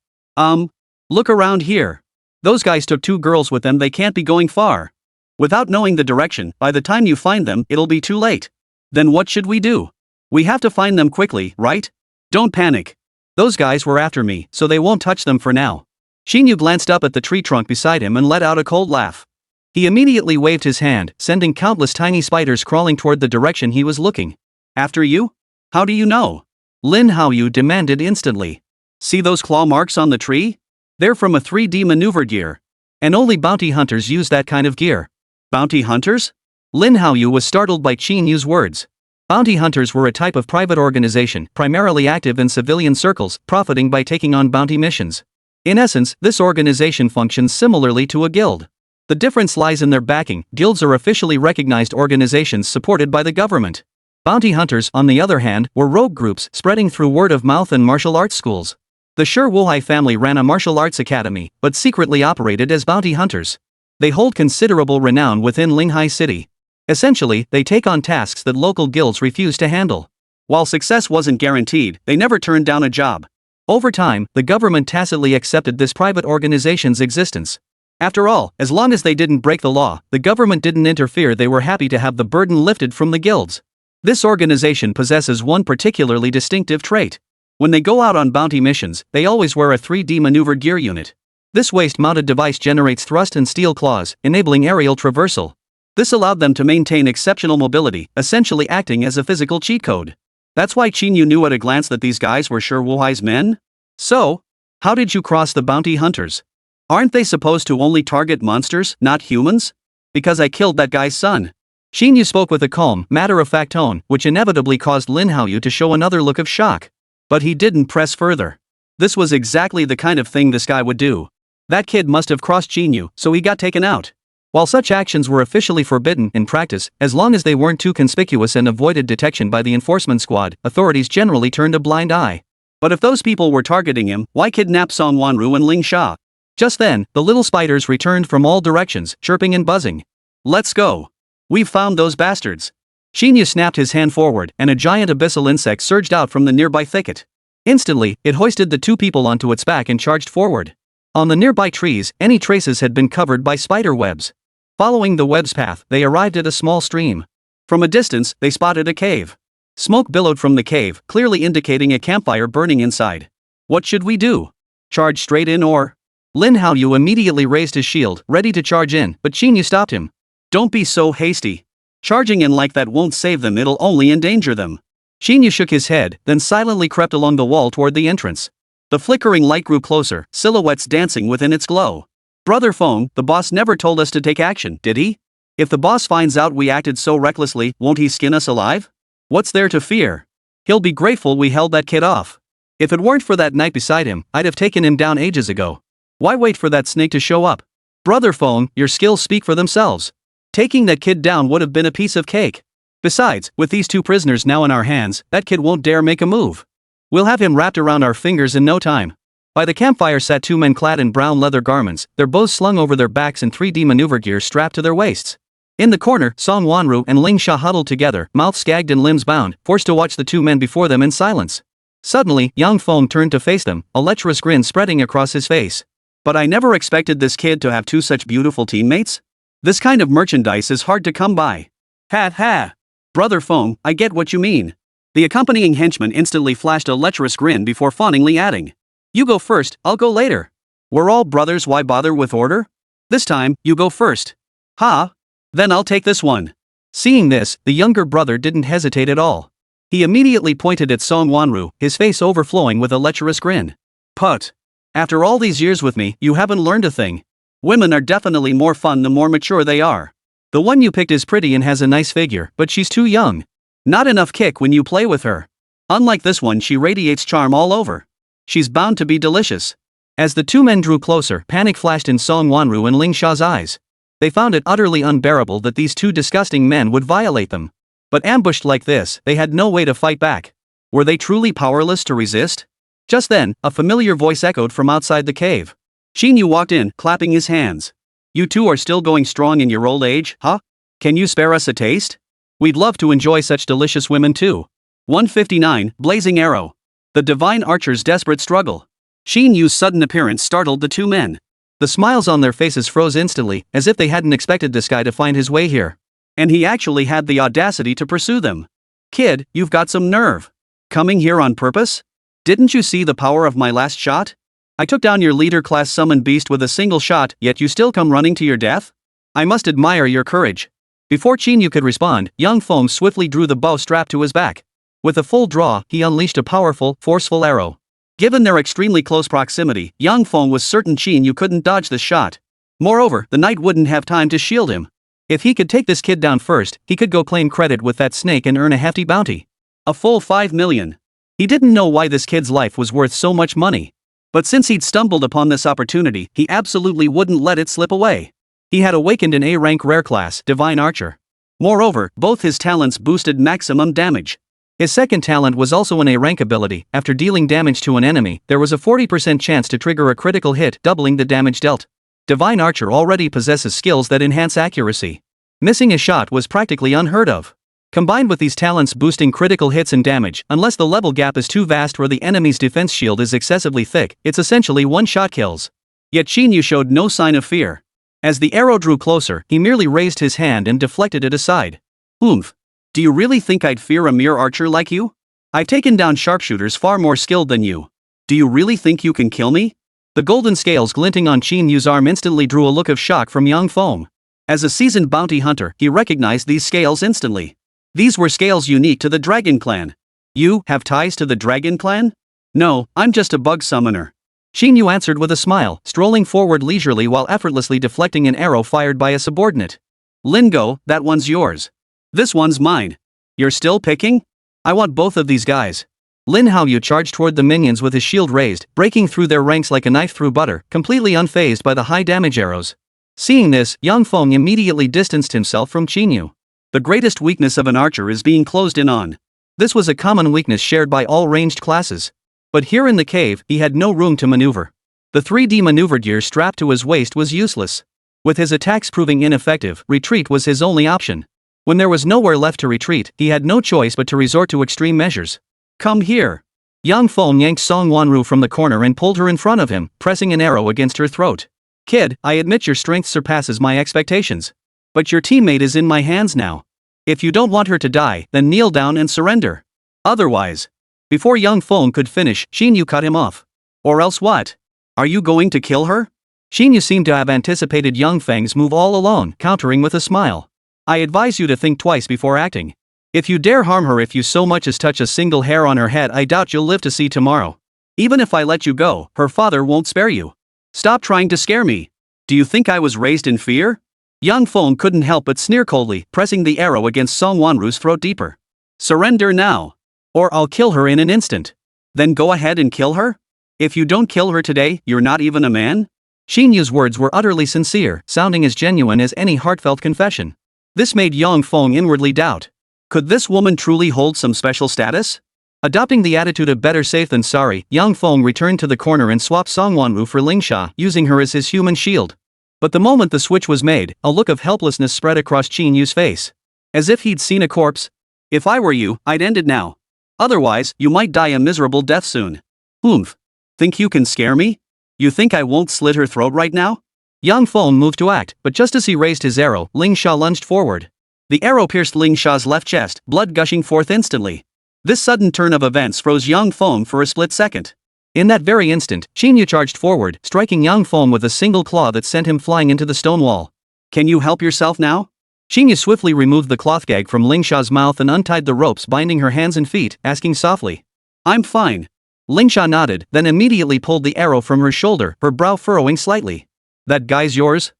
Speaker 2: Look around here. Those guys took 2 girls with them, they can't be going far. Without knowing the direction, by the time you find them, it'll be too late. Then what should we do? We have to find them quickly, right? Don't panic. Those guys were after me, so they won't touch them for now. Qín Yǔ glanced up at the tree trunk beside him and let out a cold laugh. He immediately waved his hand, sending countless tiny spiders crawling toward the direction he was looking. After you? How do you know? Lin Haoyu demanded instantly. See those claw marks on the tree? They're from a 3D maneuver gear. And only bounty hunters use that kind of gear. Bounty hunters? Lin Haoyu was startled by Qín Yǔ's words. Bounty hunters were a type of private organization, primarily active in civilian circles, profiting by taking on bounty missions. In essence, this organization functions similarly to a guild. The difference lies in their backing. Guilds are officially recognized organizations supported by the government. Bounty hunters, on the other hand, were rogue groups spreading through word of mouth and martial arts schools. The Wuhai family ran a martial arts academy, but secretly operated as bounty hunters. They hold considerable renown within Linghai City. Essentially, they take on tasks that local guilds refuse to handle. While success wasn't guaranteed, they never turned down a job. Over time, the government tacitly accepted this private organization's existence. After all, as long as they didn't break the law, the government didn't interfere. They were happy to have the burden lifted from the guilds. This organization possesses one particularly distinctive trait. When they go out on bounty missions, they always wear a 3D maneuver gear unit. This waist-mounted device generates thrust and steel claws, enabling aerial traversal. This allowed them to maintain exceptional mobility, essentially acting as a physical cheat code. That's why Qín Yǔ knew at a glance that these guys were Wuhai's men? So, how did you cross the bounty hunters? Aren't they supposed to only target monsters, not humans? Because I killed that guy's son. Qín Yǔ spoke with a calm, matter-of-fact tone, which inevitably caused Lin Haoyu to show another look of shock. But he didn't press further. This was exactly the kind of thing this guy would do. That kid must have crossed Qín Yǔ, so he got taken out. While such actions were officially forbidden in practice, as long as they weren't too conspicuous and avoided detection by the enforcement squad, authorities generally turned a blind eye. But if those people were targeting him, why kidnap Song Wanru and Ling Sha? Just then, the little spiders returned from all directions, chirping and buzzing. Let's go. We've found those bastards. Qín Yǔ snapped his hand forward, and a giant abyssal insect surged out from the nearby thicket. Instantly, it hoisted the two people onto its back and charged forward. On the nearby trees, any traces had been covered by spider webs. Following the web's path, they arrived at a small stream. From a distance, they spotted a cave. Smoke billowed from the cave, clearly indicating a campfire burning inside. What should we do? Charge straight in or? Lin Haoyu immediately raised his shield, ready to charge in, but Qín Yǔ stopped him. Don't be so hasty. Charging in like that won't save them, it'll only endanger them. Qín Yǔ shook his head, then silently crept along the wall toward the entrance. The flickering light grew closer, silhouettes dancing within its glow. Brother Feng, the boss never told us to take action, did he? If the boss finds out we acted so recklessly, won't he skin us alive? What's there to fear? He'll be grateful we held that kid off. If it weren't for that knight beside him, I'd have taken him down ages ago. Why wait for that snake to show up? Brother Feng, your skills speak for themselves. Taking that kid down would have been a piece of cake. Besides, with these two prisoners now in our hands, that kid won't dare make a move. We'll have him wrapped around our fingers in no time. By the campfire sat two men clad in brown leather garments, their bows slung over their backs and 3D maneuver gear strapped to their waists. In the corner, Song Wanru and Ling Sha huddled together, mouths gagged and limbs bound, forced to watch the two men before them in silence. Suddenly, Yang Feng turned to face them, a lecherous grin spreading across his face. But I never expected this kid to have two such beautiful teammates. This kind of merchandise is hard to come by. Ha ha! Brother Feng, I get what you mean. The accompanying henchman instantly flashed a lecherous grin before fawningly adding. You go first, I'll go later. We're all brothers, why bother with order? This time, you go first. Ha? Then I'll take this one. Seeing this, the younger brother didn't hesitate at all. He immediately pointed at Song Wanru, his face overflowing with a lecherous grin. Put. After all these years with me, you haven't learned a thing. Women are definitely more fun the more mature they are. The one you picked is pretty and has a nice figure, but she's too young. Not enough kick when you play with her. Unlike this one, she radiates charm all over. She's bound to be delicious. As the two men drew closer, panic flashed in Song Wanru and Ling Sha's eyes. They found it utterly unbearable that these two disgusting men would violate them. But ambushed like this, they had no way to fight back. Were they truly powerless to resist? Just then, a familiar voice echoed from outside the cave. Qín Yǔ walked in, clapping his hands. You two are still going strong in your old age, huh? Can you spare us a taste? We'd love to enjoy such delicious women too. 159, Blazing Arrow. The Divine Archer's desperate struggle. Qín Yǔ's sudden appearance startled the two men. The smiles on their faces froze instantly, as if they hadn't expected this guy to find his way here. And he actually had the audacity to pursue them. Kid, you've got some nerve. Coming here on purpose? Didn't you see the power of my last shot? I took down your leader-class summon beast with a single shot, yet you still come running to your death? I must admire your courage. Before Qín Yǔ could respond, Yang Feng swiftly drew the bow strapped to his back. With a full draw, he unleashed a powerful, forceful arrow. Given their extremely close proximity, Yang Feng was certain Qín Yǔ couldn't dodge the shot. Moreover, the knight wouldn't have time to shield him. If he could take this kid down first, he could go claim credit with that snake and earn a hefty bounty. A full 5 million. He didn't know why this kid's life was worth so much money. But since he'd stumbled upon this opportunity, he absolutely wouldn't let it slip away. He had awakened an A-rank rare class, Divine Archer. Moreover, both his talents boosted maximum damage. His second talent was also an A-rank ability. After dealing damage to an enemy, there was a 40% chance to trigger a critical hit, doubling the damage dealt. Divine Archer already possesses skills that enhance accuracy. Missing a shot was practically unheard of. Combined with these talents boosting critical hits and damage, unless the level gap is too vast or the enemy's defense shield is excessively thick, it's essentially one-shot kills. Yet Qín Yǔ showed no sign of fear. As the arrow drew closer, he merely raised his hand and deflected it aside. Oomph. Do you really think I'd fear a mere archer like you? I've taken down sharpshooters far more skilled than you. Do you really think you can kill me? The golden scales glinting on Qín Yǔ's arm instantly drew a look of shock from Yang Feng. As a seasoned bounty hunter, he recognized these scales instantly. These were scales unique to the Dragon Clan. You have ties to the Dragon Clan? No, I'm just a bug summoner. Qín Yǔ answered with a smile, strolling forward leisurely while effortlessly deflecting an arrow fired by a subordinate. Lingo, that one's yours. This one's mine. You're still picking? I want both of these guys. Lin Haoyu charged toward the minions with his shield raised, breaking through their ranks like a knife through butter, completely unfazed by the high damage arrows. Seeing this, Yang Feng immediately distanced himself from Qín Yǔ. The greatest weakness of an archer is being closed in on. This was a common weakness shared by all ranged classes. But here in the cave, he had no room to maneuver. The 3D maneuver gear strapped to his waist was useless. With his attacks proving ineffective, retreat was his only option. When there was nowhere left to retreat, he had no choice but to resort to extreme measures. Come here. Yang Feng yanked Song Wanru from the corner and pulled her in front of him, pressing an arrow against her throat. Kid, I admit your strength surpasses my expectations. But your teammate is in my hands now. If you don't want her to die, then kneel down and surrender. Otherwise. Before Yang Feng could finish, Qín Yǔ cut him off. Or else what? Are you going to kill her? Qín Yǔ seemed to have anticipated Yang Feng's move all alone, countering with a smile. I advise you to think twice before acting. If you dare harm her, if you so much as touch a single hair on her head, I doubt you'll live to see tomorrow. Even if I let you go, her father won't spare you. Stop trying to scare me. Do you think I was raised in fear? Yang Feng couldn't help but sneer coldly, pressing the arrow against Song Wanru's throat deeper. Surrender now. Or I'll kill her in an instant. Then go ahead and kill her? If you don't kill her today, you're not even a man? Qín Yǔ's words were utterly sincere, sounding as genuine as any heartfelt confession. This made Yang Feng inwardly doubt. Could this woman truly hold some special status? Adopting the attitude of better safe than sorry, Yang Feng returned to the corner and swapped Song Wanru for Lingsha, using her as his human shield. But the moment the switch was made, a look of helplessness spread across Qín Yǔ's face. As if he'd seen a corpse. If I were you, I'd end it now. Otherwise, you might die a miserable death soon. Oomph. Think you can scare me? You think I won't slit her throat right now? Yang Feng moved to act, but just as he raised his arrow, Ling Sha lunged forward. The arrow pierced Ling Sha's left chest, blood gushing forth instantly. This sudden turn of events froze Yang Feng for a split second. In that very instant, Qín Yǔ charged forward, striking Yang Feng with a single claw that sent him flying into the stone wall. Can you help yourself now? Qín Yǔ swiftly removed the cloth gag from Ling Sha's mouth and untied the ropes binding her hands and feet, asking softly. I'm fine. Ling Sha nodded, then immediately pulled the arrow from her shoulder, her brow furrowing slightly. That guy's yours?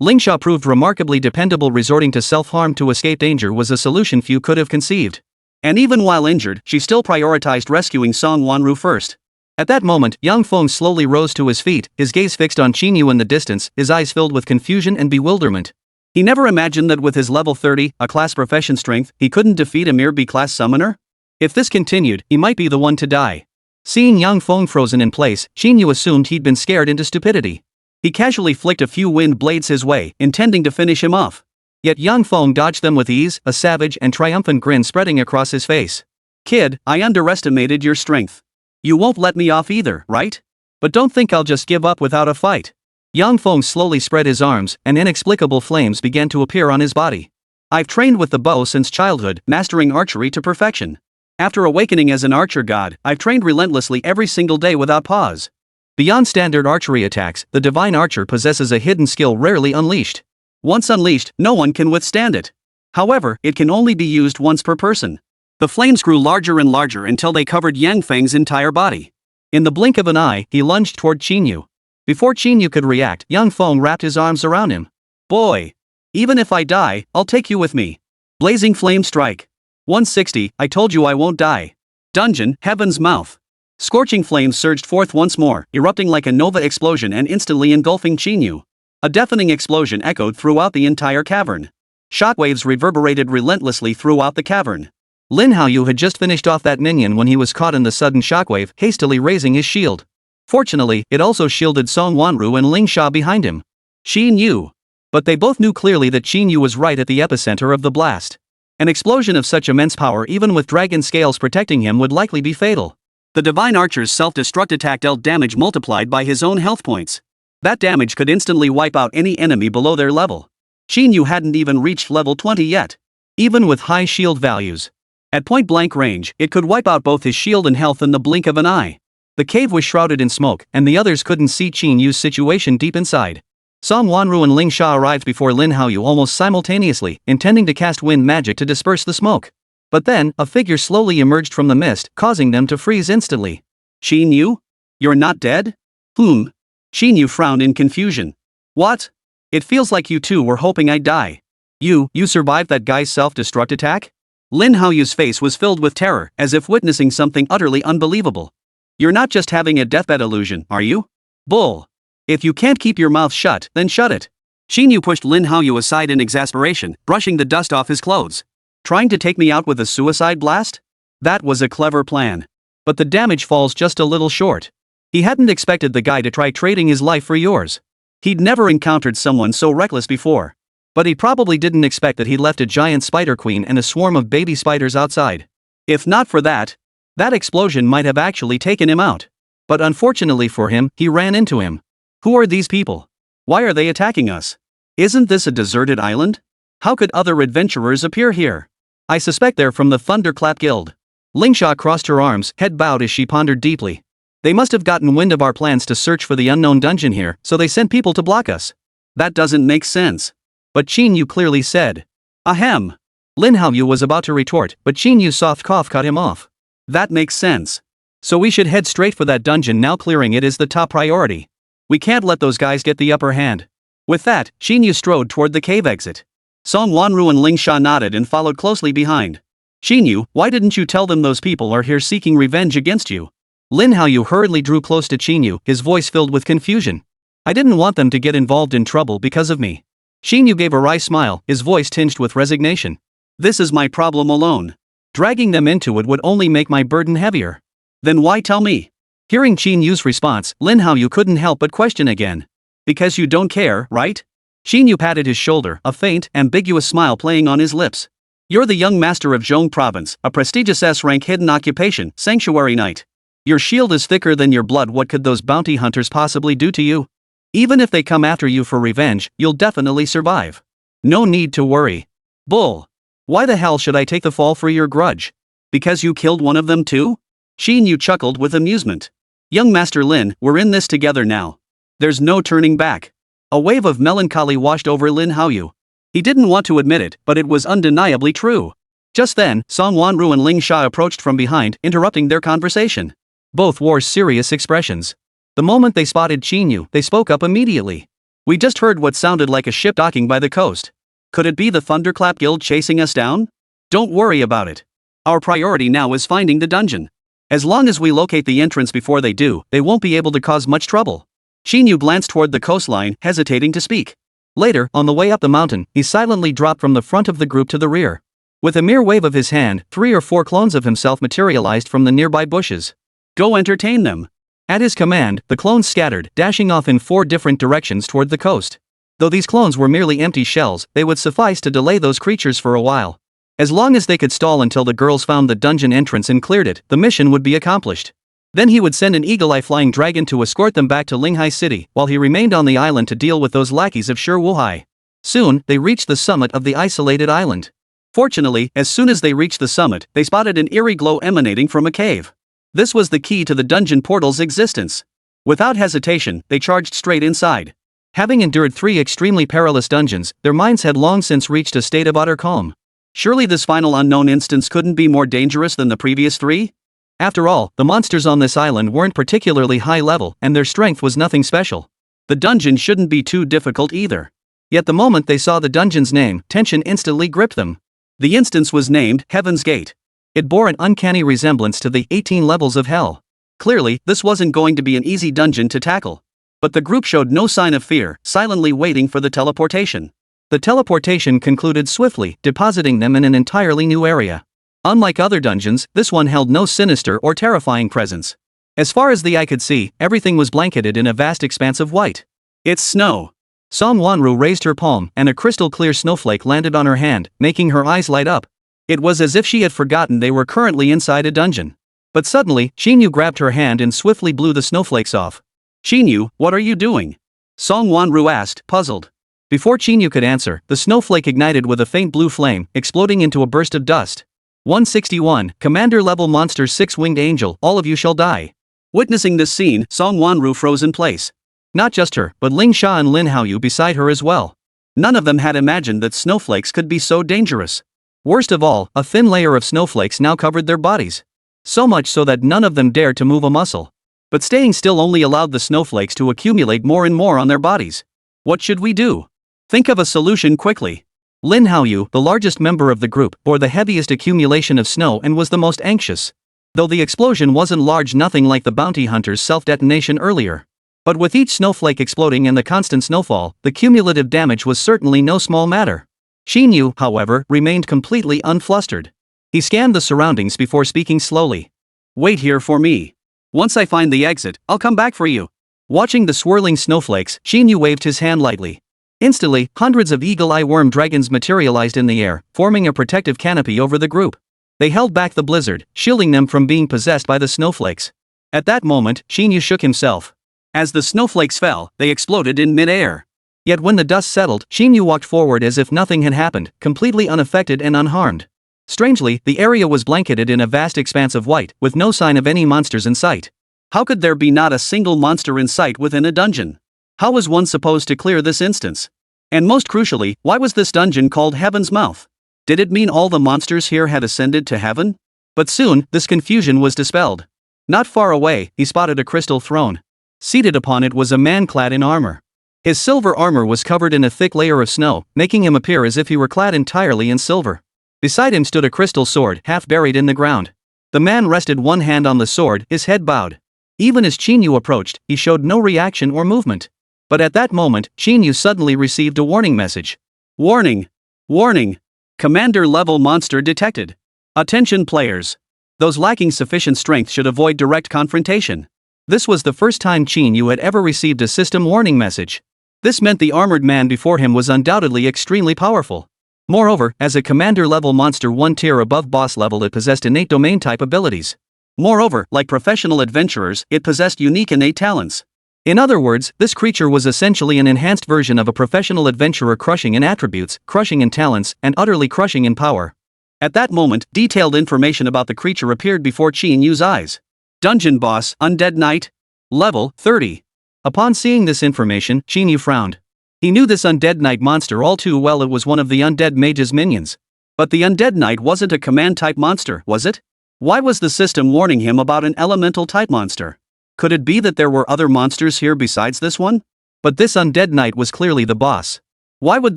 Speaker 2: Ling Sha proved remarkably dependable. Resorting to self-harm to escape danger was a solution few could have conceived. And even while injured, she still prioritized rescuing Song Wanru first. At that moment, Yang Feng slowly rose to his feet, his gaze fixed on Qín Yǔ in the distance, his eyes filled with confusion and bewilderment. He never imagined that with his level 30, a class profession strength, he couldn't defeat a mere B-class summoner? If this continued, he might be the one to die. Seeing Yang Feng frozen in place, Qín Yǔ assumed he'd been scared into stupidity. He casually flicked a few wind blades his way, intending to finish him off. Yet Yang Feng dodged them with ease, a savage and triumphant grin spreading across his face. Kid, I underestimated your strength. You won't let me off either, right? But don't think I'll just give up without a fight. Yang Feng slowly spread his arms, and inexplicable flames began to appear on his body. I've trained with the bow since childhood, mastering archery to perfection. After awakening as an archer god, I've trained relentlessly every single day without pause. Beyond standard archery attacks, the divine archer possesses a hidden skill rarely unleashed. Once unleashed, no one can withstand it. However, it can only be used once per person. The flames grew larger and larger until they covered Yang Feng's entire body. In the blink of an eye, he lunged toward Qín Yǔ. Before Qín Yǔ could react, Yang Feng wrapped his arms around him. Boy! Even if I die, I'll take you with me. Blazing flame strike. 160, I told you I won't die. Dungeon, heaven's mouth. Scorching flames surged forth once more, erupting like a nova explosion and instantly engulfing Qín Yǔ. A deafening explosion echoed throughout the entire cavern. Shockwaves reverberated relentlessly throughout the cavern. Lin Haoyu had just finished off that minion when he was caught in the sudden shockwave, hastily raising his shield. Fortunately, it also shielded Song Wanru and Ling Sha behind him. Qín Yǔ. But they both knew clearly that Qín Yǔ was right at the epicenter of the blast. An explosion of such immense power, even with dragon scales protecting him, would likely be fatal. The divine archer's self-destruct attack dealt damage multiplied by his own health points. That damage could instantly wipe out any enemy below their level. Qín Yǔ hadn't even reached level 20 yet. Even with high shield values. At point-blank range, it could wipe out both his shield and health in the blink of an eye. The cave was shrouded in smoke, and the others couldn't see Qín Yǔ's situation deep inside. Song Wanru and Ling Sha arrived before Lin Haoyu almost simultaneously, intending to cast wind magic to disperse the smoke. But then, a figure slowly emerged from the mist, causing them to freeze instantly. Qín Yǔ? You're not dead? Qín Yǔ frowned in confusion. What? It feels like you two were hoping I'd die. You survived that guy's self-destruct attack? Lin Haoyu's face was filled with terror, as if witnessing something utterly unbelievable. You're not just having a deathbed illusion, are you? Bull. If you can't keep your mouth shut, then shut it. Qín Yǔ pushed Lin Haoyu aside in exasperation, brushing the dust off his clothes. Trying to take me out with a suicide blast? That was a clever plan. But the damage falls just a little short. He hadn't expected the guy to try trading his life for yours. He'd never encountered someone so reckless before. But he probably didn't expect that he'd left a giant spider queen and a swarm of baby spiders outside. If not for that, that explosion might have actually taken him out. But unfortunately for him, he ran into him. Who are these people? Why are they attacking us? Isn't this a deserted island? How could other adventurers appear here? I suspect they're from the Thunderclap Guild. Lingsha crossed her arms, head bowed as she pondered deeply. They must have gotten wind of our plans to search for the unknown dungeon here, so they sent people to block us. That doesn't make sense. But Qín Yǔ clearly said. Ahem. Lin Haoyu was about to retort, but Qín Yu's soft cough cut him off. That makes sense. So we should head straight for that dungeon now. Clearing it is the top priority. We can't let those guys get the upper hand. With that, Qín Yǔ strode toward the cave exit. Song Wanru and Ling Sha nodded and followed closely behind. Qín Yǔ, why didn't you tell them those people are here seeking revenge against you? Lin Haoyu hurriedly drew close to Qín Yǔ, his voice filled with confusion. I didn't want them to get involved in trouble because of me. Qín Yǔ gave a wry smile, his voice tinged with resignation. This is my problem alone. Dragging them into it would only make my burden heavier. Then why tell me? Hearing Qín Yu's response, Lin Haoyu couldn't help but question again. Because you don't care, right? Qín Yǔ patted his shoulder, a faint, ambiguous smile playing on his lips. You're the young master of Zhong Province, a prestigious S-rank hidden occupation, Sanctuary Knight. Your shield is thicker than your blood. What could those bounty hunters possibly do to you? Even if they come after you for revenge, you'll definitely survive. No need to worry. Bull. Why the hell should I take the fall for your grudge? Because you killed one of them too? Qín Yǔ chuckled with amusement. Young Master Lin, we're in this together now. There's no turning back. A wave of melancholy washed over Lin Haoyu. He didn't want to admit it, but it was undeniably true. Just then, Song Wanru and Ling Sha approached from behind, interrupting their conversation. Both wore serious expressions. The moment they spotted Qín Yǔ, they spoke up immediately. We just heard what sounded like a ship docking by the coast. Could it be the Thunderclap Guild chasing us down? Don't worry about it. Our priority now is finding the dungeon. As long as we locate the entrance before they do, they won't be able to cause much trouble. Qín Yǔ glanced toward the coastline, hesitating to speak. Later, on the way up the mountain, he silently dropped from the front of the group to the rear. With a mere wave of his hand, 3 or 4 clones of himself materialized from the nearby bushes. Go entertain them. At his command, the clones scattered, dashing off in 4 different directions toward the coast. Though these clones were merely empty shells, they would suffice to delay those creatures for a while. As long as they could stall until the girls found the dungeon entrance and cleared it, the mission would be accomplished. Then he would send an eagle-eye flying dragon to escort them back to Linghai City, while he remained on the island to deal with those lackeys of Shi Wuhai. Soon, they reached the summit of the isolated island. Fortunately, as soon as they reached the summit, they spotted an eerie glow emanating from a cave. This was the key to the dungeon portal's existence. Without hesitation, they charged straight inside. Having endured 3 extremely perilous dungeons, their minds had long since reached a state of utter calm. Surely this final unknown instance couldn't be more dangerous than the previous 3? After all, the monsters on this island weren't particularly high level, and their strength was nothing special. The dungeon shouldn't be too difficult either. Yet the moment they saw the dungeon's name, tension instantly gripped them. The instance was named Heaven's Gate. It bore an uncanny resemblance to the 18 levels of hell. Clearly, this wasn't going to be an easy dungeon to tackle. But the group showed no sign of fear, silently waiting for the teleportation. The teleportation concluded swiftly, depositing them in an entirely new area. Unlike other dungeons, this one held no sinister or terrifying presence. As far as the eye could see, everything was blanketed in a vast expanse of white. It's snow. Song Wanru raised her palm, and a crystal-clear snowflake landed on her hand, making her eyes light up. It was as if she had forgotten they were currently inside a dungeon. But suddenly, Qín Yǔ grabbed her hand and swiftly blew the snowflakes off. Qín Yǔ, what are you doing? Song Wanru asked, puzzled. Before Qín Yǔ could answer, the snowflake ignited with a faint blue flame, exploding into a burst of dust. 161, Commander-level monster 6-winged angel, all of you shall die. Witnessing this scene, Song Wanru froze in place. Not just her, but Ling Sha and Lin Haoyu beside her as well. None of them had imagined that snowflakes could be so dangerous. Worst of all, a thin layer of snowflakes now covered their bodies. So much so that none of them dared to move a muscle. But staying still only allowed the snowflakes to accumulate more and more on their bodies. What should we do? Think of a solution quickly. Lin Haoyu, the largest member of the group, bore the heaviest accumulation of snow and was the most anxious. Though the explosion wasn't large, nothing like the bounty hunter's self-detonation earlier. But with each snowflake exploding and the constant snowfall, the cumulative damage was certainly no small matter. Qín Yǔ, however, remained completely unflustered. He scanned the surroundings before speaking slowly. "Wait here for me. Once I find the exit, I'll come back for you." Watching the swirling snowflakes, Qín Yǔ waved his hand lightly. Instantly, hundreds of eagle-eye worm dragons materialized in the air, forming a protective canopy over the group. They held back the blizzard, shielding them from being possessed by the snowflakes. At that moment, Qín Yǔ shook himself. As the snowflakes fell, they exploded in mid-air. Yet when the dust settled, Qín Yǔ walked forward as if nothing had happened, completely unaffected and unharmed. Strangely, the area was blanketed in a vast expanse of white, with no sign of any monsters in sight. How could there be not a single monster in sight within a dungeon? How was one supposed to clear this instance? And most crucially, why was this dungeon called Heaven's Mouth? Did it mean all the monsters here had ascended to heaven? But soon, this confusion was dispelled. Not far away, he spotted a crystal throne. Seated upon it was a man clad in armor. His silver armor was covered in a thick layer of snow, making him appear as if he were clad entirely in silver. Beside him stood a crystal sword, half buried in the ground. The man rested one hand on the sword, his head bowed. Even as Qín Yǔ approached, he showed no reaction or movement. But at that moment, Qín Yǔ suddenly received a warning message. "Warning! Warning! Commander-level monster detected. Attention players. Those lacking sufficient strength should avoid direct confrontation." This was the first time Qín Yǔ had ever received a system warning message. This meant the armored man before him was undoubtedly extremely powerful. Moreover, as a commander-level monster one tier above boss level, it possessed innate domain-type abilities. Moreover, like professional adventurers, it possessed unique innate talents. In other words, this creature was essentially an enhanced version of a professional adventurer, crushing in attributes, crushing in talents, and utterly crushing in power. At that moment, detailed information about the creature appeared before Qín Yú's eyes. Dungeon boss, Undead Knight. Level 30. Upon seeing this information, Qín Yǔ frowned. He knew this Undead Knight monster all too well. It was one of the Undead Mage's minions. But the Undead Knight wasn't a command-type monster, was it? Why was the system warning him about an elemental-type monster? Could it be that there were other monsters here besides this one? But this Undead Knight was clearly the boss. Why would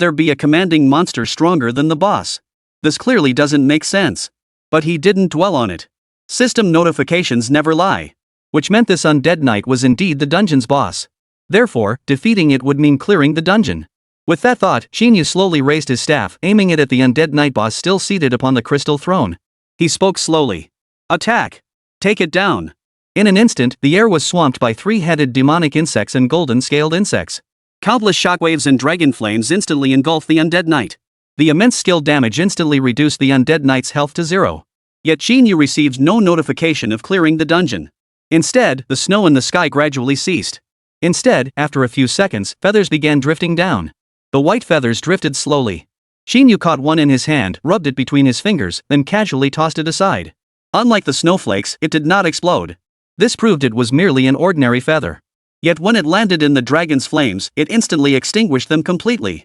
Speaker 2: there be a commanding monster stronger than the boss? This clearly doesn't make sense. But he didn't dwell on it. System notifications never lie. Which meant this Undead Knight was indeed the dungeon's boss. Therefore, defeating it would mean clearing the dungeon. With that thought, Qín Yǔ slowly raised his staff, aiming it at the Undead Knight boss still seated upon the crystal throne. He spoke slowly. "Attack! Take it down!" In an instant, the air was swamped by three-headed demonic insects and golden-scaled insects. Countless shockwaves and dragon flames instantly engulfed the Undead Knight. The immense skill damage instantly reduced the Undead Knight's health to 0. Yet Qín Yǔ received no notification of clearing the dungeon. Instead, the snow in the sky gradually ceased. Instead, after a few seconds, feathers began drifting down. The white feathers drifted slowly. Qín Yǔ caught one in his hand, rubbed it between his fingers, then casually tossed it aside. Unlike the snowflakes, it did not explode. This proved it was merely an ordinary feather. Yet when it landed in the dragon's flames, it instantly extinguished them completely.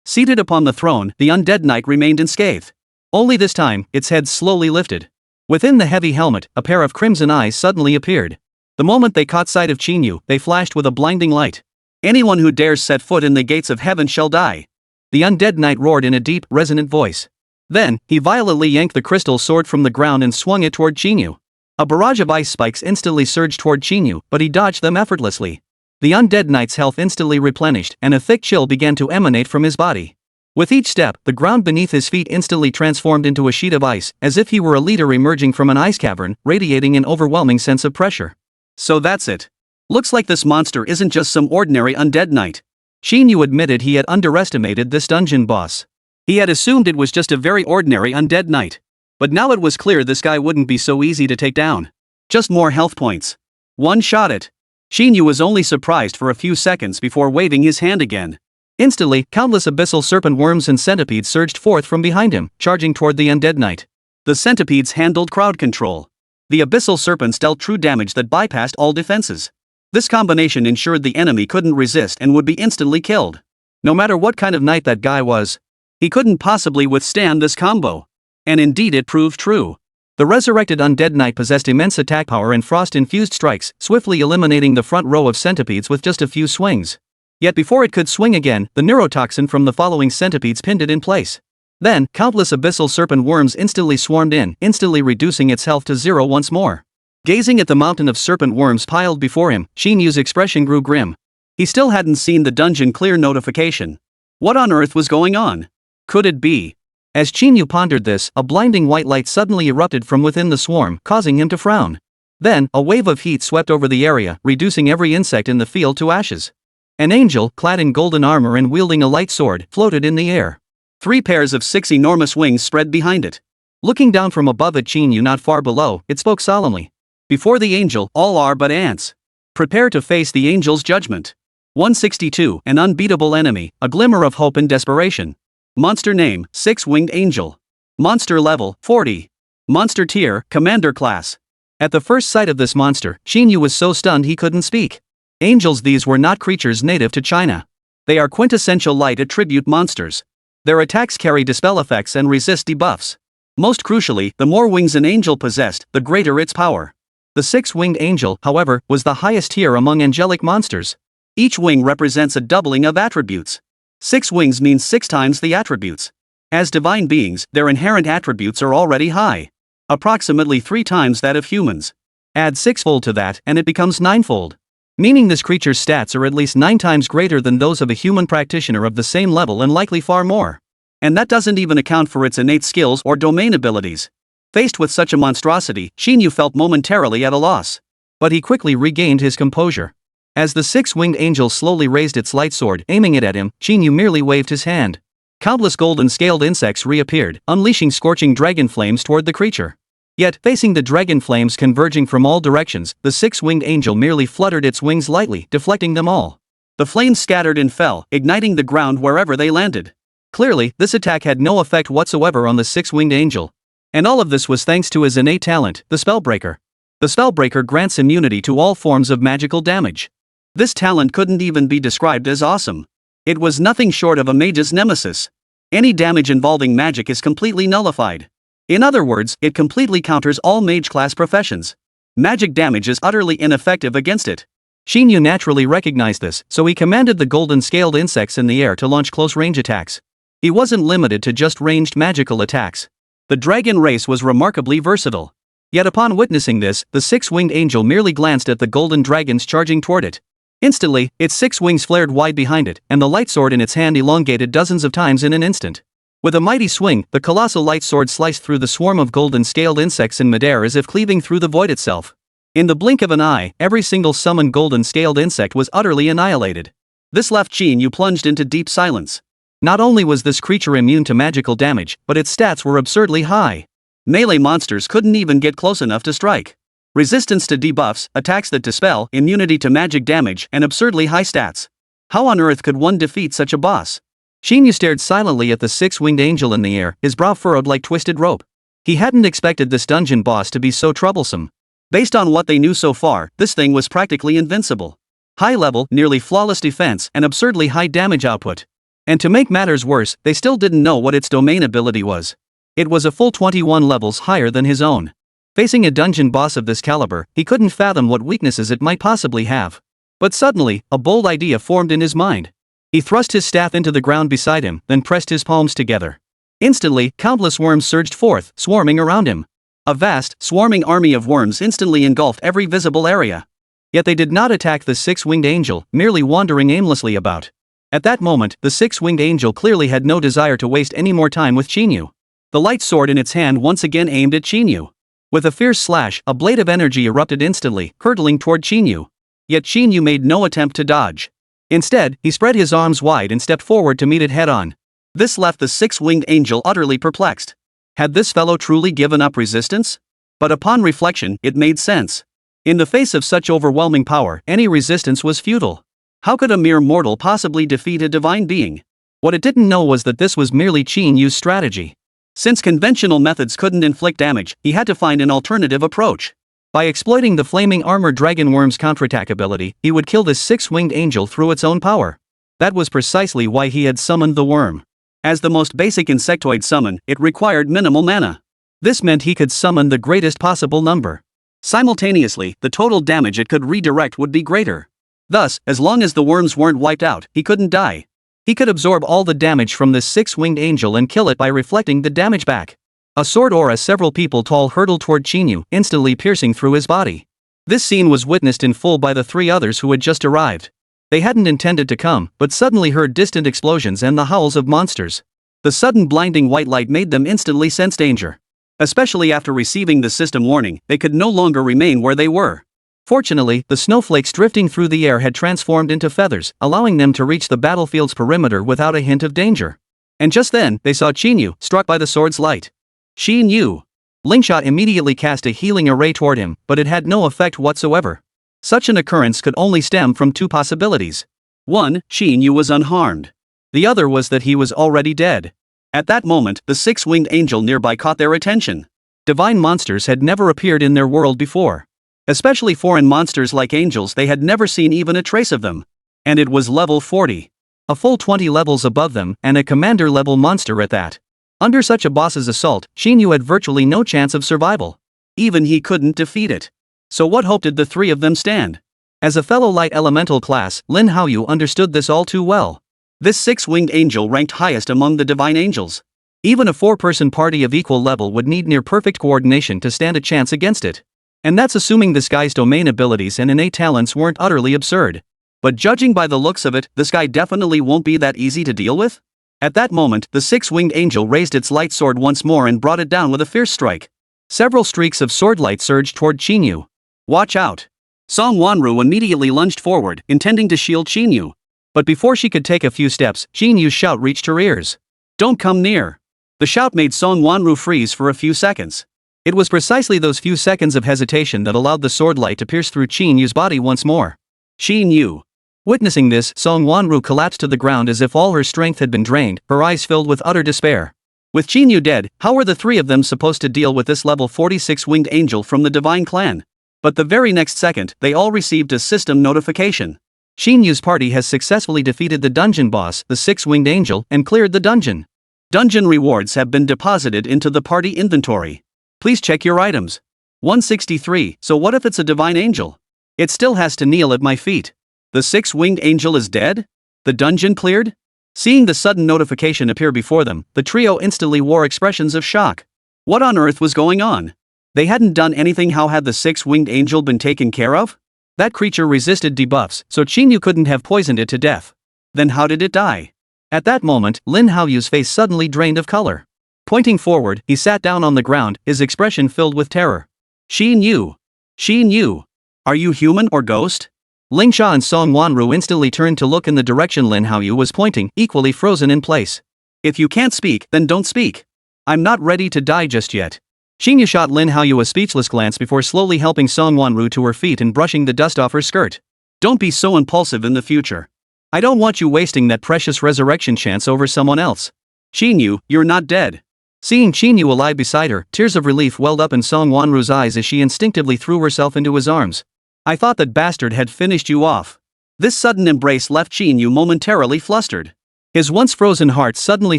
Speaker 2: Seated upon the throne, the Undead Knight remained unscathed. Only this time, its head slowly lifted. Within the heavy helmet, a pair of crimson eyes suddenly appeared. The moment they caught sight of Qín Yǔ, they flashed with a blinding light. "Anyone who dares set foot in the gates of heaven shall die." The Undead Knight roared in a deep, resonant voice. Then, he violently yanked the crystal sword from the ground and swung it toward Qín Yǔ. A barrage of ice spikes instantly surged toward Qín Yǔ, but he dodged them effortlessly. The Undead Knight's health instantly replenished, and a thick chill began to emanate from his body. With each step, the ground beneath his feet instantly transformed into a sheet of ice, as if he were a leader emerging from an ice cavern, radiating an overwhelming sense of pressure. So that's it. Looks like this monster isn't just some ordinary Undead Knight. Qín Yǔ admitted he had underestimated this dungeon boss. He had assumed it was just a very ordinary Undead Knight. But now it was clear this guy wouldn't be so easy to take down. Just more health points. One shot it. Qín Yǔ was only surprised for a few seconds before waving his hand again. Instantly, countless abyssal serpent worms and centipedes surged forth from behind him, charging toward the Undead Knight. The centipedes handled crowd control. The abyssal serpents dealt true damage that bypassed all defenses. This combination ensured the enemy couldn't resist and would be instantly killed. No matter what kind of knight that guy was, he couldn't possibly withstand this combo. And indeed it proved true. The resurrected Undead Knight possessed immense attack power and frost-infused strikes, swiftly eliminating the front row of centipedes with just a few swings. Yet before it could swing again, the neurotoxin from the following centipedes pinned it in place. Then, countless abyssal serpent worms instantly swarmed in, instantly reducing its health to 0 once more. Gazing at the mountain of serpent worms piled before him, Qín Yú's expression grew grim. He still hadn't seen the dungeon clear notification. What on earth was going on? Could it be? As Qín Yú pondered this, a blinding white light suddenly erupted from within the swarm, causing him to frown. Then, a wave of heat swept over the area, reducing every insect in the field to ashes. An angel, clad in golden armor and wielding a light sword, floated in the air. 3 pairs of 6 enormous wings spread behind it. Looking down from above at Qín Yú not far below, it spoke solemnly. Before the angel, all are but ants. Prepare to face the angel's judgment. 162, an unbeatable enemy, a glimmer of hope and desperation. Monster name, 6-winged angel. Monster level, 40. Monster tier, commander class. At the first sight of this monster, Qín Yú was so stunned he couldn't speak. Angels, these were not creatures native to China. They are quintessential light attribute monsters. Their attacks carry dispel effects and resist debuffs. Most crucially, the more wings an angel possessed, the greater its power. The 6-winged angel, however, was the highest tier among angelic monsters. Each wing represents a doubling of attributes. 6 wings means 6 times the attributes. As divine beings, their inherent attributes are already high. Approximately 3 times that of humans. Add 6-fold to that, and it becomes 9-fold. Meaning this creature's stats are at least 9 times greater than those of a human practitioner of the same level and likely far more. And that doesn't even account for its innate skills or domain abilities. Faced with such a monstrosity, Qín Yú felt momentarily at a loss. But he quickly regained his composure. As the 6-winged angel slowly raised its light sword, aiming it at him, Qín Yú merely waved his hand. Countless golden scaled insects reappeared, unleashing scorching dragon flames toward the creature. Yet, facing the dragon flames converging from all directions, the 6-winged angel merely fluttered its wings lightly, deflecting them all. The flames scattered and fell, igniting the ground wherever they landed. Clearly, this attack had no effect whatsoever on the 6-winged angel. And all of this was thanks to his innate talent, the Spellbreaker. The Spellbreaker grants immunity to all forms of magical damage. This talent couldn't even be described as awesome. It was nothing short of a mage's nemesis. Any damage involving magic is completely nullified. In other words, it completely counters all mage-class professions. Magic damage is utterly ineffective against it. Qín Yú naturally recognized this, so he commanded the golden-scaled insects in the air to launch close-range attacks. He wasn't limited to just ranged magical attacks. The dragon race was remarkably versatile. Yet upon witnessing this, the 6-winged angel merely glanced at the golden dragons charging toward it. Instantly, its 6 wings flared wide behind it, and the light sword in its hand elongated dozens of times in an instant. With a mighty swing, the colossal light sword sliced through the swarm of golden-scaled insects in midair as if cleaving through the void itself. In the blink of an eye, every single summoned golden-scaled insect was utterly annihilated. This left Qín Yú plunged into deep silence. Not only was this creature immune to magical damage, but its stats were absurdly high. Melee monsters couldn't even get close enough to strike. Resistance to debuffs, attacks that dispel, immunity to magic damage, and absurdly high stats. How on earth could one defeat such a boss? Qín Yú stared silently at the 6-winged angel in the air, his brow furrowed like twisted rope. He hadn't expected this dungeon boss to be so troublesome. Based on what they knew so far, this thing was practically invincible. High level, nearly flawless defense, and absurdly high damage output. And to make matters worse, they still didn't know what its domain ability was. It was a full 21 levels higher than his own. Facing a dungeon boss of this caliber, he couldn't fathom what weaknesses it might possibly have. But suddenly, a bold idea formed in his mind. He thrust his staff into the ground beside him, then pressed his palms together. Instantly, countless worms surged forth, swarming around him. A vast, swarming army of worms instantly engulfed every visible area. Yet they did not attack the 6-winged angel, merely wandering aimlessly about. At that moment, the 6-winged angel clearly had no desire to waste any more time with Qín Yú. The light sword in its hand once again aimed at Qín Yú. With a fierce slash, a blade of energy erupted instantly, hurtling toward Qín Yú. Yet Qín Yú made no attempt to dodge. Instead, he spread his arms wide and stepped forward to meet it head-on. This left the 6-winged angel utterly perplexed. Had this fellow truly given up resistance? But upon reflection, it made sense. In the face of such overwhelming power, any resistance was futile. How could a mere mortal possibly defeat a divine being? What it didn't know was that this was merely Qín Yú's strategy. Since conventional methods couldn't inflict damage, he had to find an alternative approach. By exploiting the flaming armor dragon worm's counterattack ability, he would kill this 6-winged angel through its own power. That was precisely why he had summoned the worm. As the most basic insectoid summon, it required minimal mana. This meant he could summon the greatest possible number. Simultaneously, the total damage it could redirect would be greater. Thus, as long as the worms weren't wiped out, he couldn't die. He could absorb all the damage from this six-winged angel and kill it by reflecting the damage back. A sword aura several people tall hurtled toward Qín Yǔ, instantly piercing through his body. This scene was witnessed in full by the three others who had just arrived. They hadn't intended to come, but suddenly heard distant explosions and the howls of monsters. The sudden blinding white light made them instantly sense danger. Especially after receiving the system warning, they could no longer remain where they were. Fortunately, the snowflakes drifting through the air had transformed into feathers, allowing them to reach the battlefield's perimeter without a hint of danger. And just then, they saw Qín Yǔ, struck by the sword's light. Qín Yǔ. Lingsha immediately cast a healing array toward him, but it had no effect whatsoever. Such an occurrence could only stem from two possibilities. One, Qín Yǔ was unharmed. The other was that he was already dead. At that moment, the six-winged angel nearby caught their attention. Divine monsters had never appeared in their world before. Especially foreign monsters like angels, they had never seen even a trace of them. And it was level 40. A full 20 levels above them, and a commander-level monster at that. Under such a boss's assault, Qín Yǔ had virtually no chance of survival. Even he couldn't defeat it. So what hope did the three of them stand? As a fellow light elemental class, Lin Haoyu understood this all too well. This six-winged angel ranked highest among the divine angels. Even a four-person party of equal level would need near-perfect coordination to stand a chance against it. And that's assuming this guy's domain abilities and innate talents weren't utterly absurd. But judging by the looks of it, this guy definitely won't be that easy to deal with. At that moment, the six-winged angel raised its light sword once more and brought it down with a fierce strike. Several streaks of sword light surged toward Qín Yǔ. Watch out! Song Wanru immediately lunged forward, intending to shield Qín Yǔ. But before she could take a few steps, Qín Yǔ's shout reached her ears. Don't come near! The shout made Song Wanru freeze for a few seconds. It was precisely those few seconds of hesitation that allowed the sword light to pierce through Qín Yǔ's body once more. Qín Yǔ. Witnessing this, Song Wanru collapsed to the ground as if all her strength had been drained, her eyes filled with utter despair. With Qín Yǔ dead, how were the three of them supposed to deal with this level 46 winged angel from the divine clan? But the very next second, they all received a system notification. Qín Yǔ's party has successfully defeated the dungeon boss, the six-winged angel, and cleared the dungeon. Dungeon rewards have been deposited into the party inventory. Please check your items. 163. So what if it's a divine angel? It still has to kneel at my feet. The six-winged angel is dead? The dungeon cleared? Seeing the sudden notification appear before them, the trio instantly wore expressions of shock. What on earth was going on? They hadn't done anything. How had the six-winged angel been taken care of? That creature resisted debuffs, so Qín Yǔ couldn't have poisoned it to death. Then how did it die? At that moment, Lin Haoyu's face suddenly drained of color. Pointing forward, he sat down on the ground, his expression filled with terror. Qín Yǔ. Qín Yǔ. Are you human or ghost? Lingsha and Song Wanru instantly turned to look in the direction Lin Haoyu was pointing, equally frozen in place. If you can't speak, then don't speak. I'm not ready to die just yet. Qín Yǔ shot Lin Haoyu a speechless glance before slowly helping Song Wanru to her feet and brushing the dust off her skirt. Don't be so impulsive in the future. I don't want you wasting that precious resurrection chance over someone else. Qín Yǔ, you're not dead. Seeing Qín Yǔ alive beside her, tears of relief welled up in Song Wanru's eyes as she instinctively threw herself into his arms. I thought that bastard had finished you off. This sudden embrace left Qín Yǔ momentarily flustered. His once frozen heart suddenly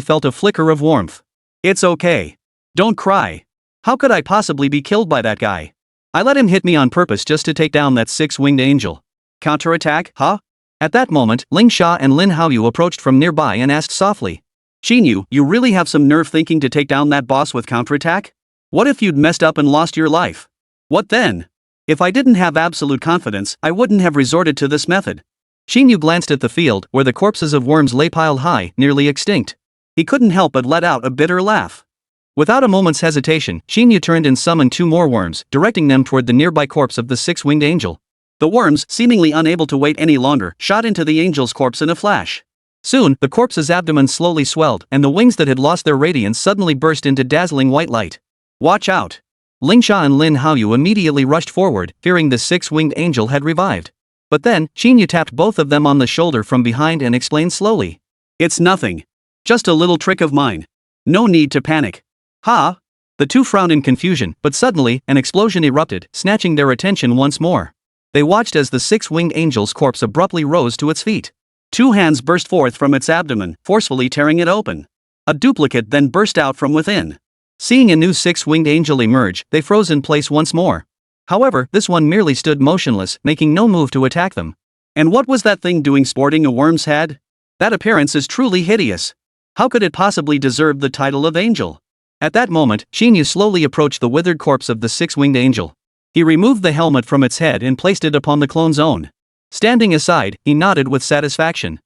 Speaker 2: felt a flicker of warmth. It's okay. Don't cry. How could I possibly be killed by that guy? I let him hit me on purpose just to take down that six-winged angel. Counterattack, huh? At that moment, Lingsha and Lin Haoyu approached from nearby and asked softly. Qín Yǔ, you really have some nerve thinking to take down that boss with counterattack? What if you'd messed up and lost your life? What then? If I didn't have absolute confidence, I wouldn't have resorted to this method. Qín Yǔ glanced at the field, where the corpses of worms lay piled high, nearly extinct. He couldn't help but let out a bitter laugh. Without a moment's hesitation, Qín Yǔ turned and summoned two more worms, directing them toward the nearby corpse of the six-winged angel. The worms, seemingly unable to wait any longer, shot into the angel's corpse in a flash. Soon, the corpse's abdomen slowly swelled, and the wings that had lost their radiance suddenly burst into dazzling white light. Watch out! Lingsha and Lin Haoyu immediately rushed forward, fearing the six-winged angel had revived. But then, Qín Yǔ tapped both of them on the shoulder from behind and explained slowly. It's nothing. Just a little trick of mine. No need to panic. Ha! The two frowned in confusion, but suddenly, an explosion erupted, snatching their attention once more. They watched as the six-winged angel's corpse abruptly rose to its feet. Two hands burst forth from its abdomen, forcefully tearing it open. A duplicate then burst out from within. Seeing a new six-winged angel emerge, they froze in place once more. However, this one merely stood motionless, making no move to attack them. And what was that thing doing sporting a worm's head? That appearance is truly hideous. How could it possibly deserve the title of angel? At that moment, Qín Yǔ slowly approached the withered corpse of the six-winged angel. He removed the helmet from its head and placed it upon the clone's own. Standing aside, he nodded with satisfaction.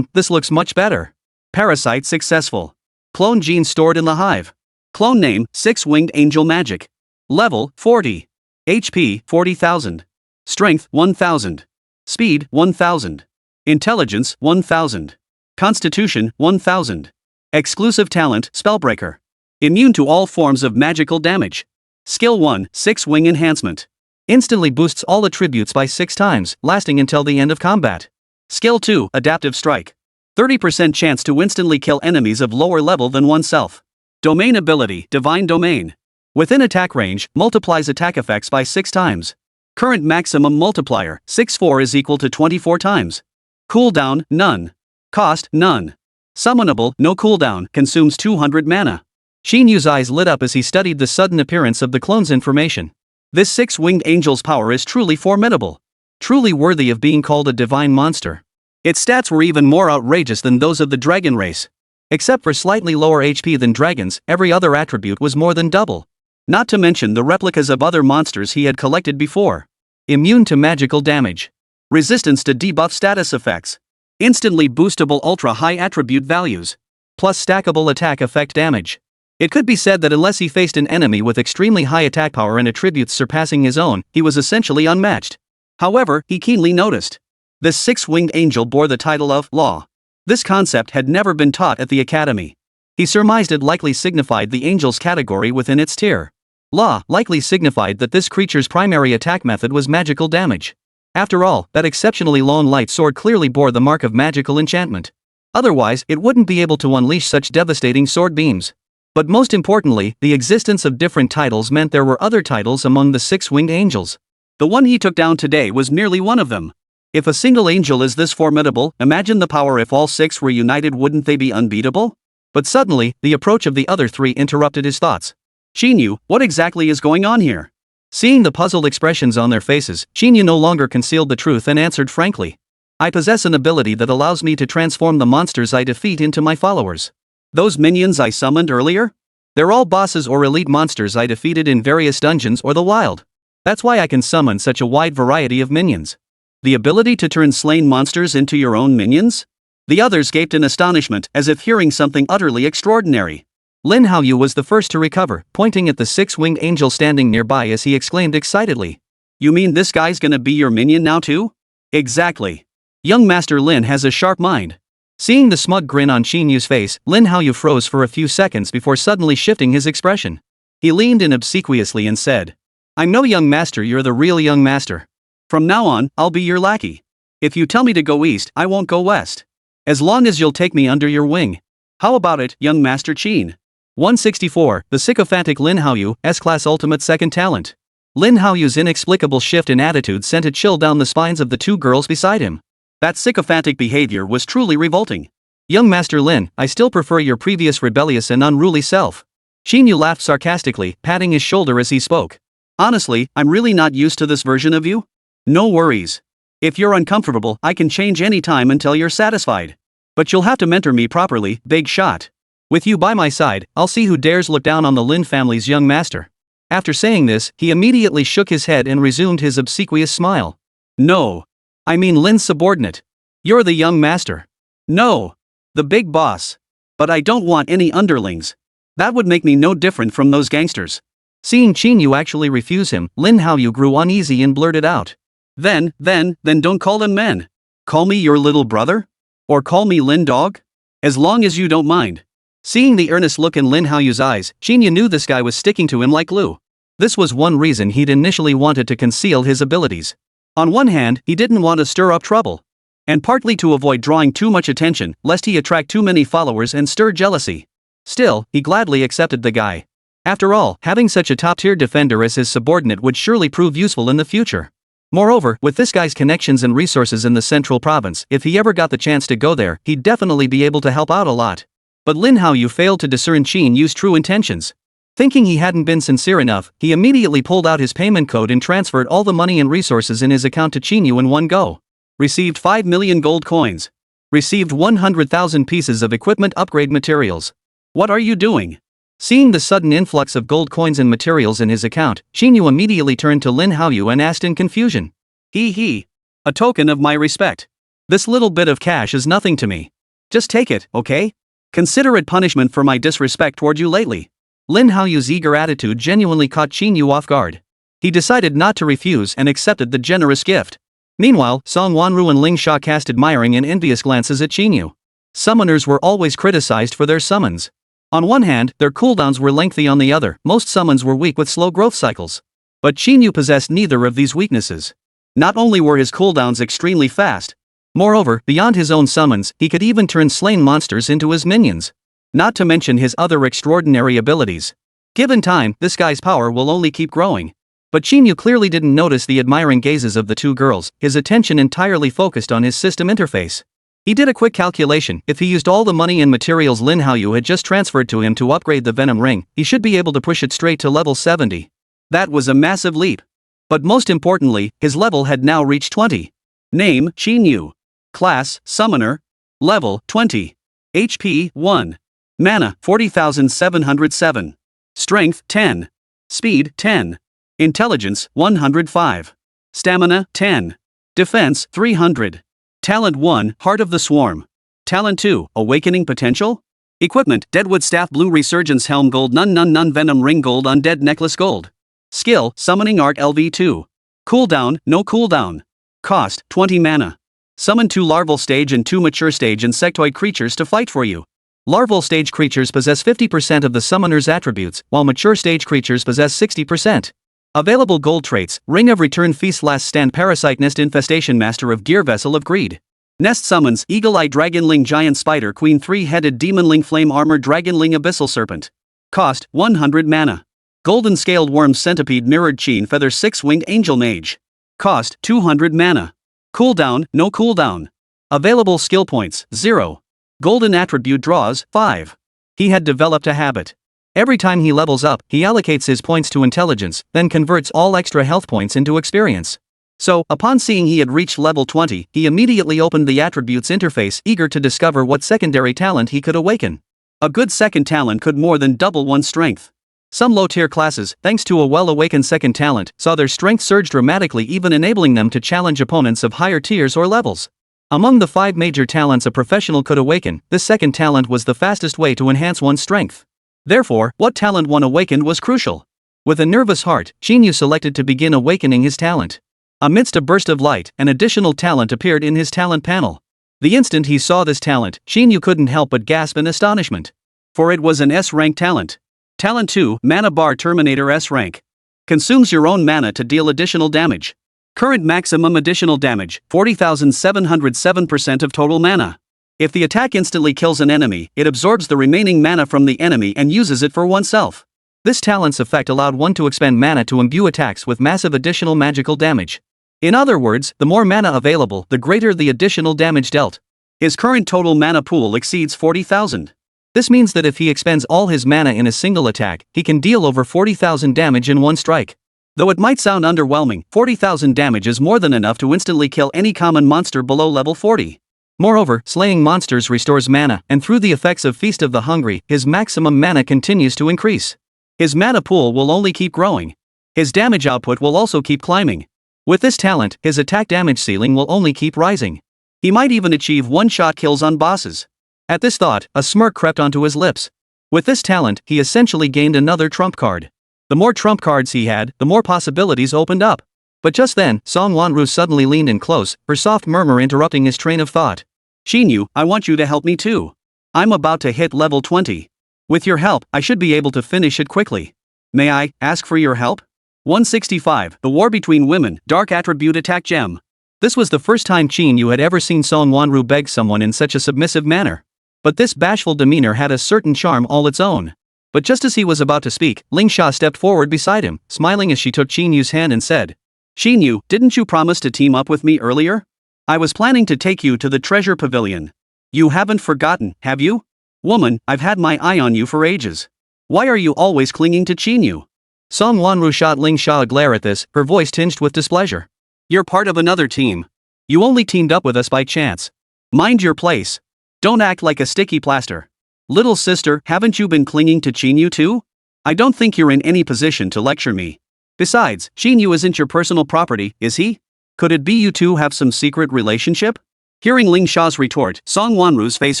Speaker 2: This looks much better. Parasite successful. Clone gene stored in the hive. Clone name, Six-Winged Angel Magic. Level, 40. HP, 40,000. Strength, 1,000. Speed, 1,000. Intelligence, 1,000. Constitution, 1,000. Exclusive talent, Spellbreaker. Immune to all forms of magical damage. Skill 1, Six-Wing Enhancement. Instantly boosts all attributes by 6 times, lasting until the end of combat. Skill 2, Adaptive Strike. 30% chance to instantly kill enemies of lower level than oneself. Domain ability, Divine Domain. Within attack range, multiplies attack effects by 6 times. Current maximum multiplier, 6/4 is equal to 24 times. Cooldown, none. Cost, none. Summonable, no cooldown, consumes 200 mana. Qín Yǔ's eyes lit up as he studied the sudden appearance of the clone's information. This six-winged angel's power is truly formidable. Truly worthy of being called a divine monster. Its stats were even more outrageous than those of the dragon race. Except for slightly lower HP than dragons, every other attribute was more than double. Not to mention the replicas of other monsters he had collected before. Immune to magical damage. Resistance to debuff status effects. Instantly boostable ultra-high attribute values. Plus stackable attack effect damage. It could be said that unless he faced an enemy with extremely high attack power and attributes surpassing his own, he was essentially unmatched. However, he keenly noticed. This six-winged angel bore the title of Law. This concept had never been taught at the academy. He surmised it likely signified the angel's category within its tier. Law likely signified that this creature's primary attack method was magical damage. After all, that exceptionally long light sword clearly bore the mark of magical enchantment. Otherwise, it wouldn't be able to unleash such devastating sword beams. But most importantly, the existence of different titles meant there were other titles among the six-winged angels. The one he took down today was merely one of them. If a single angel is this formidable, imagine the power if all 6 were united, wouldn't they be unbeatable? But suddenly, the approach of the other 3 interrupted his thoughts. Qín Yǔ, what exactly is going on here? Seeing the puzzled expressions on their faces, Qín Yǔ no longer concealed the truth and answered frankly. I possess an ability that allows me to transform the monsters I defeat into my followers. Those minions I summoned earlier? They're all bosses or elite monsters I defeated in various dungeons or the wild. That's why I can summon such a wide variety of minions. The ability to turn slain monsters into your own minions? The others gaped in astonishment as if hearing something utterly extraordinary. Lin Haoyu was the first to recover, pointing at the six-winged angel standing nearby as he exclaimed excitedly. You mean this guy's gonna be your minion now too? Exactly. Young Master Lin has a sharp mind. Seeing the smug grin on Qín Yǔ's face, Lin Haoyu froze for a few seconds before suddenly shifting his expression. He leaned in obsequiously and said, I'm no young master, you're the real young master. From now on, I'll be your lackey. If you tell me to go east, I won't go west. As long as you'll take me under your wing. How about it, young Master Qín? 164, the sycophantic Lin Haoyu, S-Class Ultimate Second Talent. Lin Haoyu's inexplicable shift in attitude sent a chill down the spines of the 2 girls beside him. That sycophantic behavior was truly revolting. Young Master Lin, I still prefer your previous rebellious and unruly self. Qín Yǔ laughed sarcastically, patting his shoulder as he spoke. Honestly, I'm really not used to this version of you. No worries. If you're uncomfortable, I can change any time until you're satisfied. But you'll have to mentor me properly, big shot. With you by my side, I'll see who dares look down on the Lin family's young master. After saying this, he immediately shook his head and resumed his obsequious smile. No. I mean Lin's subordinate. You're the young master. No. The big boss. But I don't want any underlings. That would make me no different from those gangsters. Seeing Qín Yǔ actually refuse him, Lin Haoyu grew uneasy and blurted out. Then don't call them men. Call me your little brother? Or call me Lin Dog? As long as you don't mind. Seeing the earnest look in Lin Haoyu's eyes, Qín Yǔ knew this guy was sticking to him like glue. This was one reason he'd initially wanted to conceal his abilities. On one hand, he didn't want to stir up trouble. And partly to avoid drawing too much attention, lest he attract too many followers and stir jealousy. Still, he gladly accepted the guy. After all, having such a top-tier defender as his subordinate would surely prove useful in the future. Moreover, with this guy's connections and resources in the central province, if he ever got the chance to go there, he'd definitely be able to help out a lot. But Lin Haoyu failed to discern Qín Yǔ's true intentions. Thinking he hadn't been sincere enough, he immediately pulled out his payment code and transferred all the money and resources in his account to Qín Yǔ in one go. Received 5 million gold coins. Received 100,000 pieces of equipment upgrade materials. What are you doing? Seeing the sudden influx of gold coins and materials in his account, Qín Yǔ immediately turned to Lin Haoyu and asked in confusion. He. A token of my respect. This little bit of cash is nothing to me. Just take it, okay? Consider it punishment for my disrespect toward you lately. Lin Haoyu's eager attitude genuinely caught Qín Yǔ off guard. He decided not to refuse and accepted the generous gift. Meanwhile, Song Wanru and Ling Sha cast admiring and envious glances at Qín Yǔ. Summoners were always criticized for their summons. On one hand, their cooldowns were lengthy, on the other, most summons were weak with slow growth cycles. But Qín Yǔ possessed neither of these weaknesses. Not only were his cooldowns extremely fast, moreover, beyond his own summons, he could even turn slain monsters into his minions. Not to mention his other extraordinary abilities. Given time, this guy's power will only keep growing. But Qín Yǔ clearly didn't notice the admiring gazes of the two girls, his attention entirely focused on his system interface. He did a quick calculation: if he used all the money and materials Lin Haoyu had just transferred to him to upgrade the Venom Ring, he should be able to push it straight to level 70. That was a massive leap. But most importantly, his level had now reached 20. Name: Qín Yǔ. Class: Summoner. Level: 20. HP: 1. Mana: 40,707. Strength: 10. Speed: 10. Intelligence: 105. Stamina: 10. Defense: 300. Talent 1, Heart of the Swarm. Talent 2, Awakening Potential. Equipment: Deadwood Staff, Blue Resurgence Helm, Gold, None Venom Ring, Gold, Undead Necklace, Gold. Skill: Summoning Art, LV2. Cooldown: No cooldown. Cost: 20 mana. Summon 2 larval stage and 2 mature stage insectoid creatures to fight for you. Larval stage creatures possess 50% of the summoner's attributes, while mature stage creatures possess 60%. Available gold traits: Ring of Return, Feast, Last Stand, Parasite Nest, Infestation, Master of Gear, Vessel of Greed. Nest summons: Eagle-Eye Dragonling, Giant Spider Queen, 3-headed Demonling, Flame Armor, Dragonling, Abyssal Serpent. Cost: 100 mana. Golden Scaled Worm, Centipede, Mirrored Sheen Feather, 6-winged Angel Mage. Cost: 200 mana. Cooldown: No cooldown. Available skill points: 0. Golden attribute draws: 5. He had developed a habit. Every time he levels up, he allocates his points to intelligence, then converts all extra health points into experience. So, upon seeing he had reached level 20, he immediately opened the attributes interface, eager to discover what secondary talent he could awaken. A good second talent could more than double one's strength. Some low-tier classes, thanks to a well-awakened second talent, saw their strength surge dramatically, even enabling them to challenge opponents of higher tiers or levels. Among the 5 major talents a professional could awaken, this second talent was the fastest way to enhance one's strength. Therefore, what talent one awakened was crucial. With a nervous heart, Qín Yǔ selected to begin awakening his talent. Amidst a burst of light, an additional talent appeared in his talent panel. The instant he saw this talent, Qín Yǔ couldn't help but gasp in astonishment. For it was an S-rank talent. Talent 2, Mana Bar, Terminator, S-rank. Consumes your own mana to deal additional damage. Current maximum additional damage, 40,707% of total mana. If the attack instantly kills an enemy, it absorbs the remaining mana from the enemy and uses it for oneself. This talent's effect allowed one to expend mana to imbue attacks with massive additional magical damage. In other words, the more mana available, the greater the additional damage dealt. His current total mana pool exceeds 40,000. This means that if he expends all his mana in a single attack, he can deal over 40,000 damage in one strike. Though it might sound underwhelming, 40,000 damage is more than enough to instantly kill any common monster below level 40. Moreover, slaying monsters restores mana, and through the effects of Feast of the Hungry, his maximum mana continues to increase. His mana pool will only keep growing. His damage output will also keep climbing. With this talent, his attack damage ceiling will only keep rising. He might even achieve one-shot kills on bosses. At this thought, a smirk crept onto his lips. With this talent, he essentially gained another trump card. The more trump cards he had, the more possibilities opened up. But just then, Song Wanru suddenly leaned in close, her soft murmur interrupting his train of thought. Qín Yǔ, I want you to help me too. I'm about to hit level 20. With your help, I should be able to finish it quickly. May I ask for your help? 165. The War Between Women, Dark Attribute Attack Gem. This was the first time Qín Yǔ had ever seen Song Wanru beg someone in such a submissive manner. But this bashful demeanor had a certain charm all its own. But just as he was about to speak, Ling Sha stepped forward beside him, smiling as she took Qín Yu's hand and said, Qín Yǔ, didn't you promise to team up with me earlier? I was planning to take you to the treasure pavilion. You haven't forgotten, have you? Woman, I've had my eye on you for ages. Why are you always clinging to Qín Yǔ? Song Wanru shot Ling Sha a glare at this, her voice tinged with displeasure. You're part of another team. You only teamed up with us by chance. Mind your place. Don't act like a sticky plaster. Little sister, haven't you been clinging to Qín Yǔ too? I don't think you're in any position to lecture me. Besides, Qín Yǔ isn't your personal property, is he? Could it be you two have some secret relationship? Hearing Ling Sha's retort, Song Wanru's face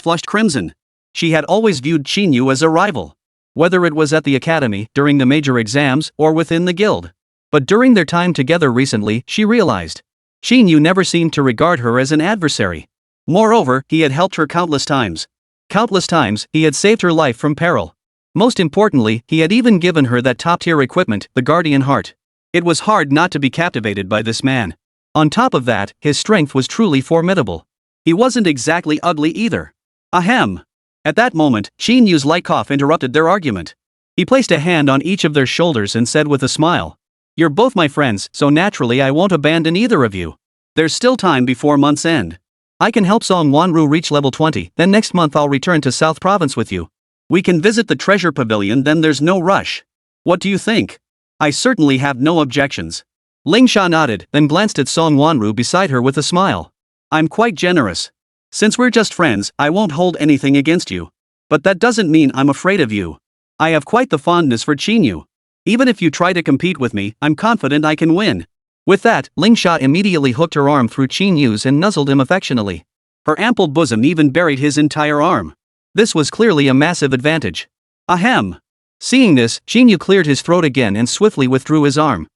Speaker 2: flushed crimson. She had always viewed Qín Yǔ as a rival. Whether it was at the academy, during the major exams, or within the guild. But during their time together recently, she realized. Qín Yǔ never seemed to regard her as an adversary. Moreover, he had helped her countless times. Countless times, he had saved her life from peril. Most importantly, he had even given her that top-tier equipment, the Guardian Heart. It was hard not to be captivated by this man. On top of that, his strength was truly formidable. He wasn't exactly ugly either. Ahem. At that moment, Qín Yǔ's light cough interrupted their argument. He placed a hand on each of their shoulders and said with a smile. You're both my friends, so naturally I won't abandon either of you. There's still time before month's end. I can help Song Wanru reach level 20, then next month I'll return to South Province with you. We can visit the treasure pavilion, then there's no rush. What do you think? I certainly have no objections. Ling Sha nodded, then glanced at Song Wanru beside her with a smile. I'm quite generous. Since we're just friends, I won't hold anything against you. But that doesn't mean I'm afraid of you. I have quite the fondness for Qín Yǔ. Even if you try to compete with me, I'm confident I can win. With that, Ling Sha immediately hooked her arm through Qín Yǔ's and nuzzled him affectionately. Her ample bosom even buried his entire arm. This was clearly a massive advantage. Ahem. Seeing this, Qín Yǔ cleared his throat again and swiftly withdrew his arm.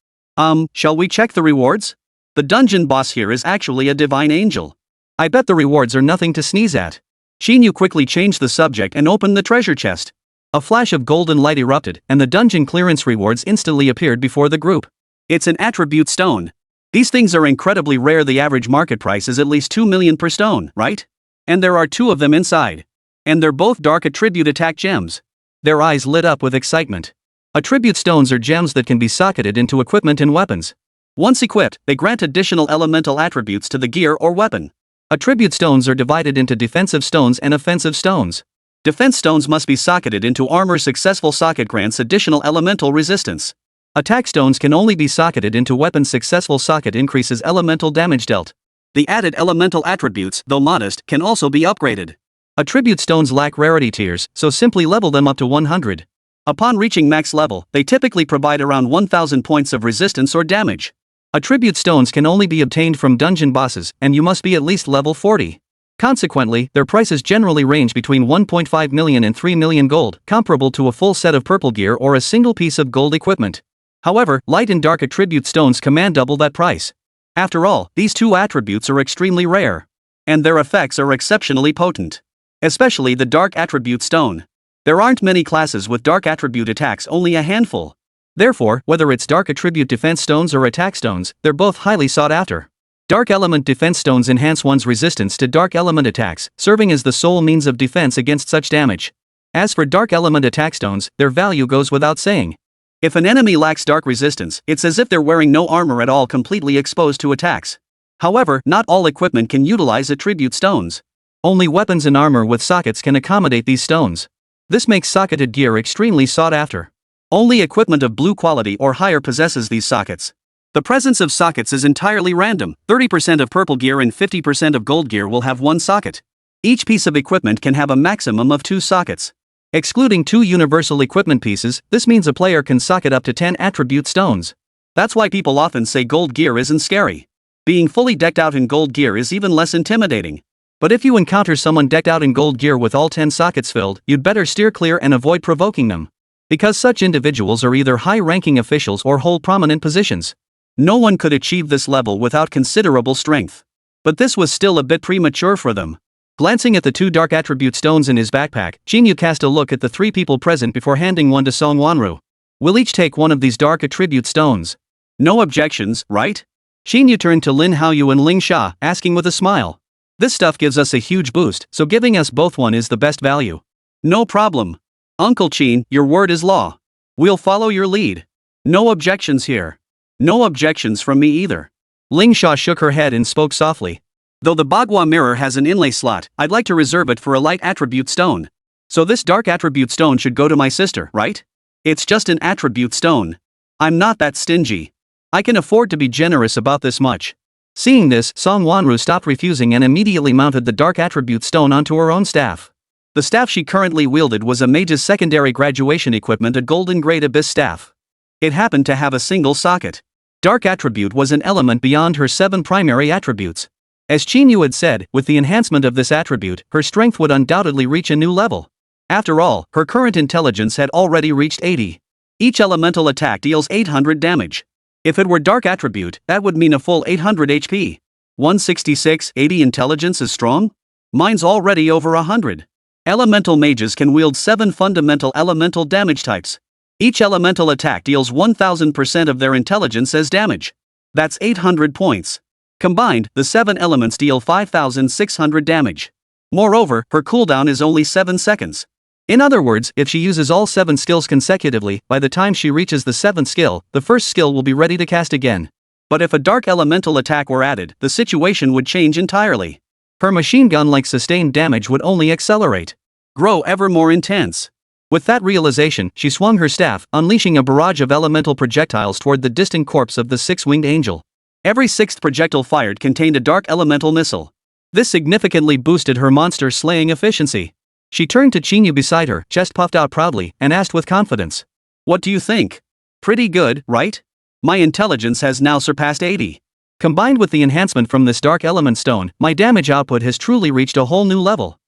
Speaker 2: Shall we check the rewards? The dungeon boss here is actually a divine angel. I bet the rewards are nothing to sneeze at. Qín Yǔ quickly changed the subject and opened the treasure chest. A flash of golden light erupted, and the dungeon clearance rewards instantly appeared before the group. It's an attribute stone. These things are incredibly rare. The average market price is at least 2 million per stone, right? And there are 2 of them inside. And they're both dark attribute attack gems. Their eyes lit up with excitement. Attribute stones are gems that can be socketed into equipment and weapons. Once equipped, they grant additional elemental attributes to the gear or weapon. Attribute stones are divided into defensive stones and offensive stones. Defense stones must be socketed into armor. Successful socket grants additional elemental resistance. Attack stones can only be socketed into weapons. Successful socket increases elemental damage dealt. The added elemental attributes, though modest, can also be upgraded. Attribute stones lack rarity tiers, so simply level them up to 100. Upon reaching max level, they typically provide around 1000 points of resistance or damage. Attribute stones can only be obtained from dungeon bosses, and you must be at least level 40. Consequently, their prices generally range between 1.5 million and 3 million gold, comparable to a full set of purple gear or a single piece of gold equipment. However, light and dark attribute stones command double that price. After all, these 2 attributes are extremely rare. And their effects are exceptionally potent. Especially the dark attribute stone. There aren't many classes with dark attribute attacks, only a handful. Therefore, whether it's dark attribute defense stones or attack stones, they're both highly sought after. Dark element defense stones enhance one's resistance to dark element attacks, serving as the sole means of defense against such damage. As for dark element attack stones, their value goes without saying. If an enemy lacks dark resistance, it's as if they're wearing no armor at all, completely exposed to attacks. However, not all equipment can utilize attribute stones. Only weapons and armor with sockets can accommodate these stones. This makes socketed gear extremely sought after. Only equipment of blue quality or higher possesses these sockets. The presence of sockets is entirely random. 30% of purple gear and 50% of gold gear will have 1 socket. Each piece of equipment can have a maximum of 2 sockets. Excluding 2 universal equipment pieces, this means a player can socket up to 10 attribute stones. That's why people often say gold gear isn't scary. Being fully decked out in gold gear is even less intimidating. But if you encounter someone decked out in gold gear with all 10 sockets filled, you'd better steer clear and avoid provoking them. Because such individuals are either high-ranking officials or hold prominent positions. No one could achieve this level without considerable strength. But this was still a bit premature for them. Glancing at the 2 dark attribute stones in his backpack, Qín Yǔ cast a look at the 3 people present before handing one to Song Wanru. We'll each take one of these dark attribute stones. No objections, right? Qín Yǔ turned to Lin Haoyu and Ling Sha, asking with a smile. This stuff gives us a huge boost, so giving us both one is the best value. No problem. Uncle Qín, your word is law. We'll follow your lead. No objections here. No objections from me either. Ling Sha shook her head and spoke softly. Though the Bagua mirror has an inlay slot, I'd like to reserve it for a light attribute stone. So this dark attribute stone should go to my sister, right? It's just an attribute stone. I'm not that stingy. I can afford to be generous about this much. Seeing this, Song Wanru stopped refusing and immediately mounted the dark attribute stone onto her own staff. The staff she currently wielded was a mage's secondary graduation equipment, a golden grade abyss staff. It happened to have a single socket. Dark attribute was an element beyond her 7 primary attributes. As Qín Yǔ had said, with the enhancement of this attribute, her strength would undoubtedly reach a new level. After all, her current intelligence had already reached 80. Each elemental attack deals 800 damage. If it were dark attribute, that would mean a full 800 HP. 166, 80 intelligence is strong? Mine's already over 100. Elemental mages can wield 7 fundamental elemental damage types. Each elemental attack deals 1000% of their intelligence as damage. That's 800 points. Combined, the 7 elements deal 5600 damage. Moreover, her cooldown is only 7 seconds. In other words, if she uses all 7 skills consecutively, by the time she reaches the 7th skill, the first skill will be ready to cast again. But if a dark elemental attack were added, the situation would change entirely. Her machine gun-like sustained damage would only accelerate, grow ever more intense. With that realization, she swung her staff, unleashing a barrage of elemental projectiles toward the distant corpse of the 6-winged angel. Every 6th projectile fired contained a dark elemental missile. This significantly boosted her monster-slaying efficiency. She turned to Qín Yǔ beside her, chest puffed out proudly, and asked with confidence, "What do you think? Pretty good, right? My intelligence has now surpassed 80. Combined with the enhancement from this dark element stone, my damage output has truly reached a whole new level."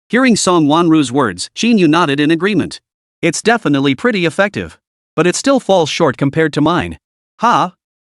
Speaker 2: Hearing Song Wanru's words, Qín Yǔ nodded in agreement. It's definitely pretty effective. But it still falls short compared to mine.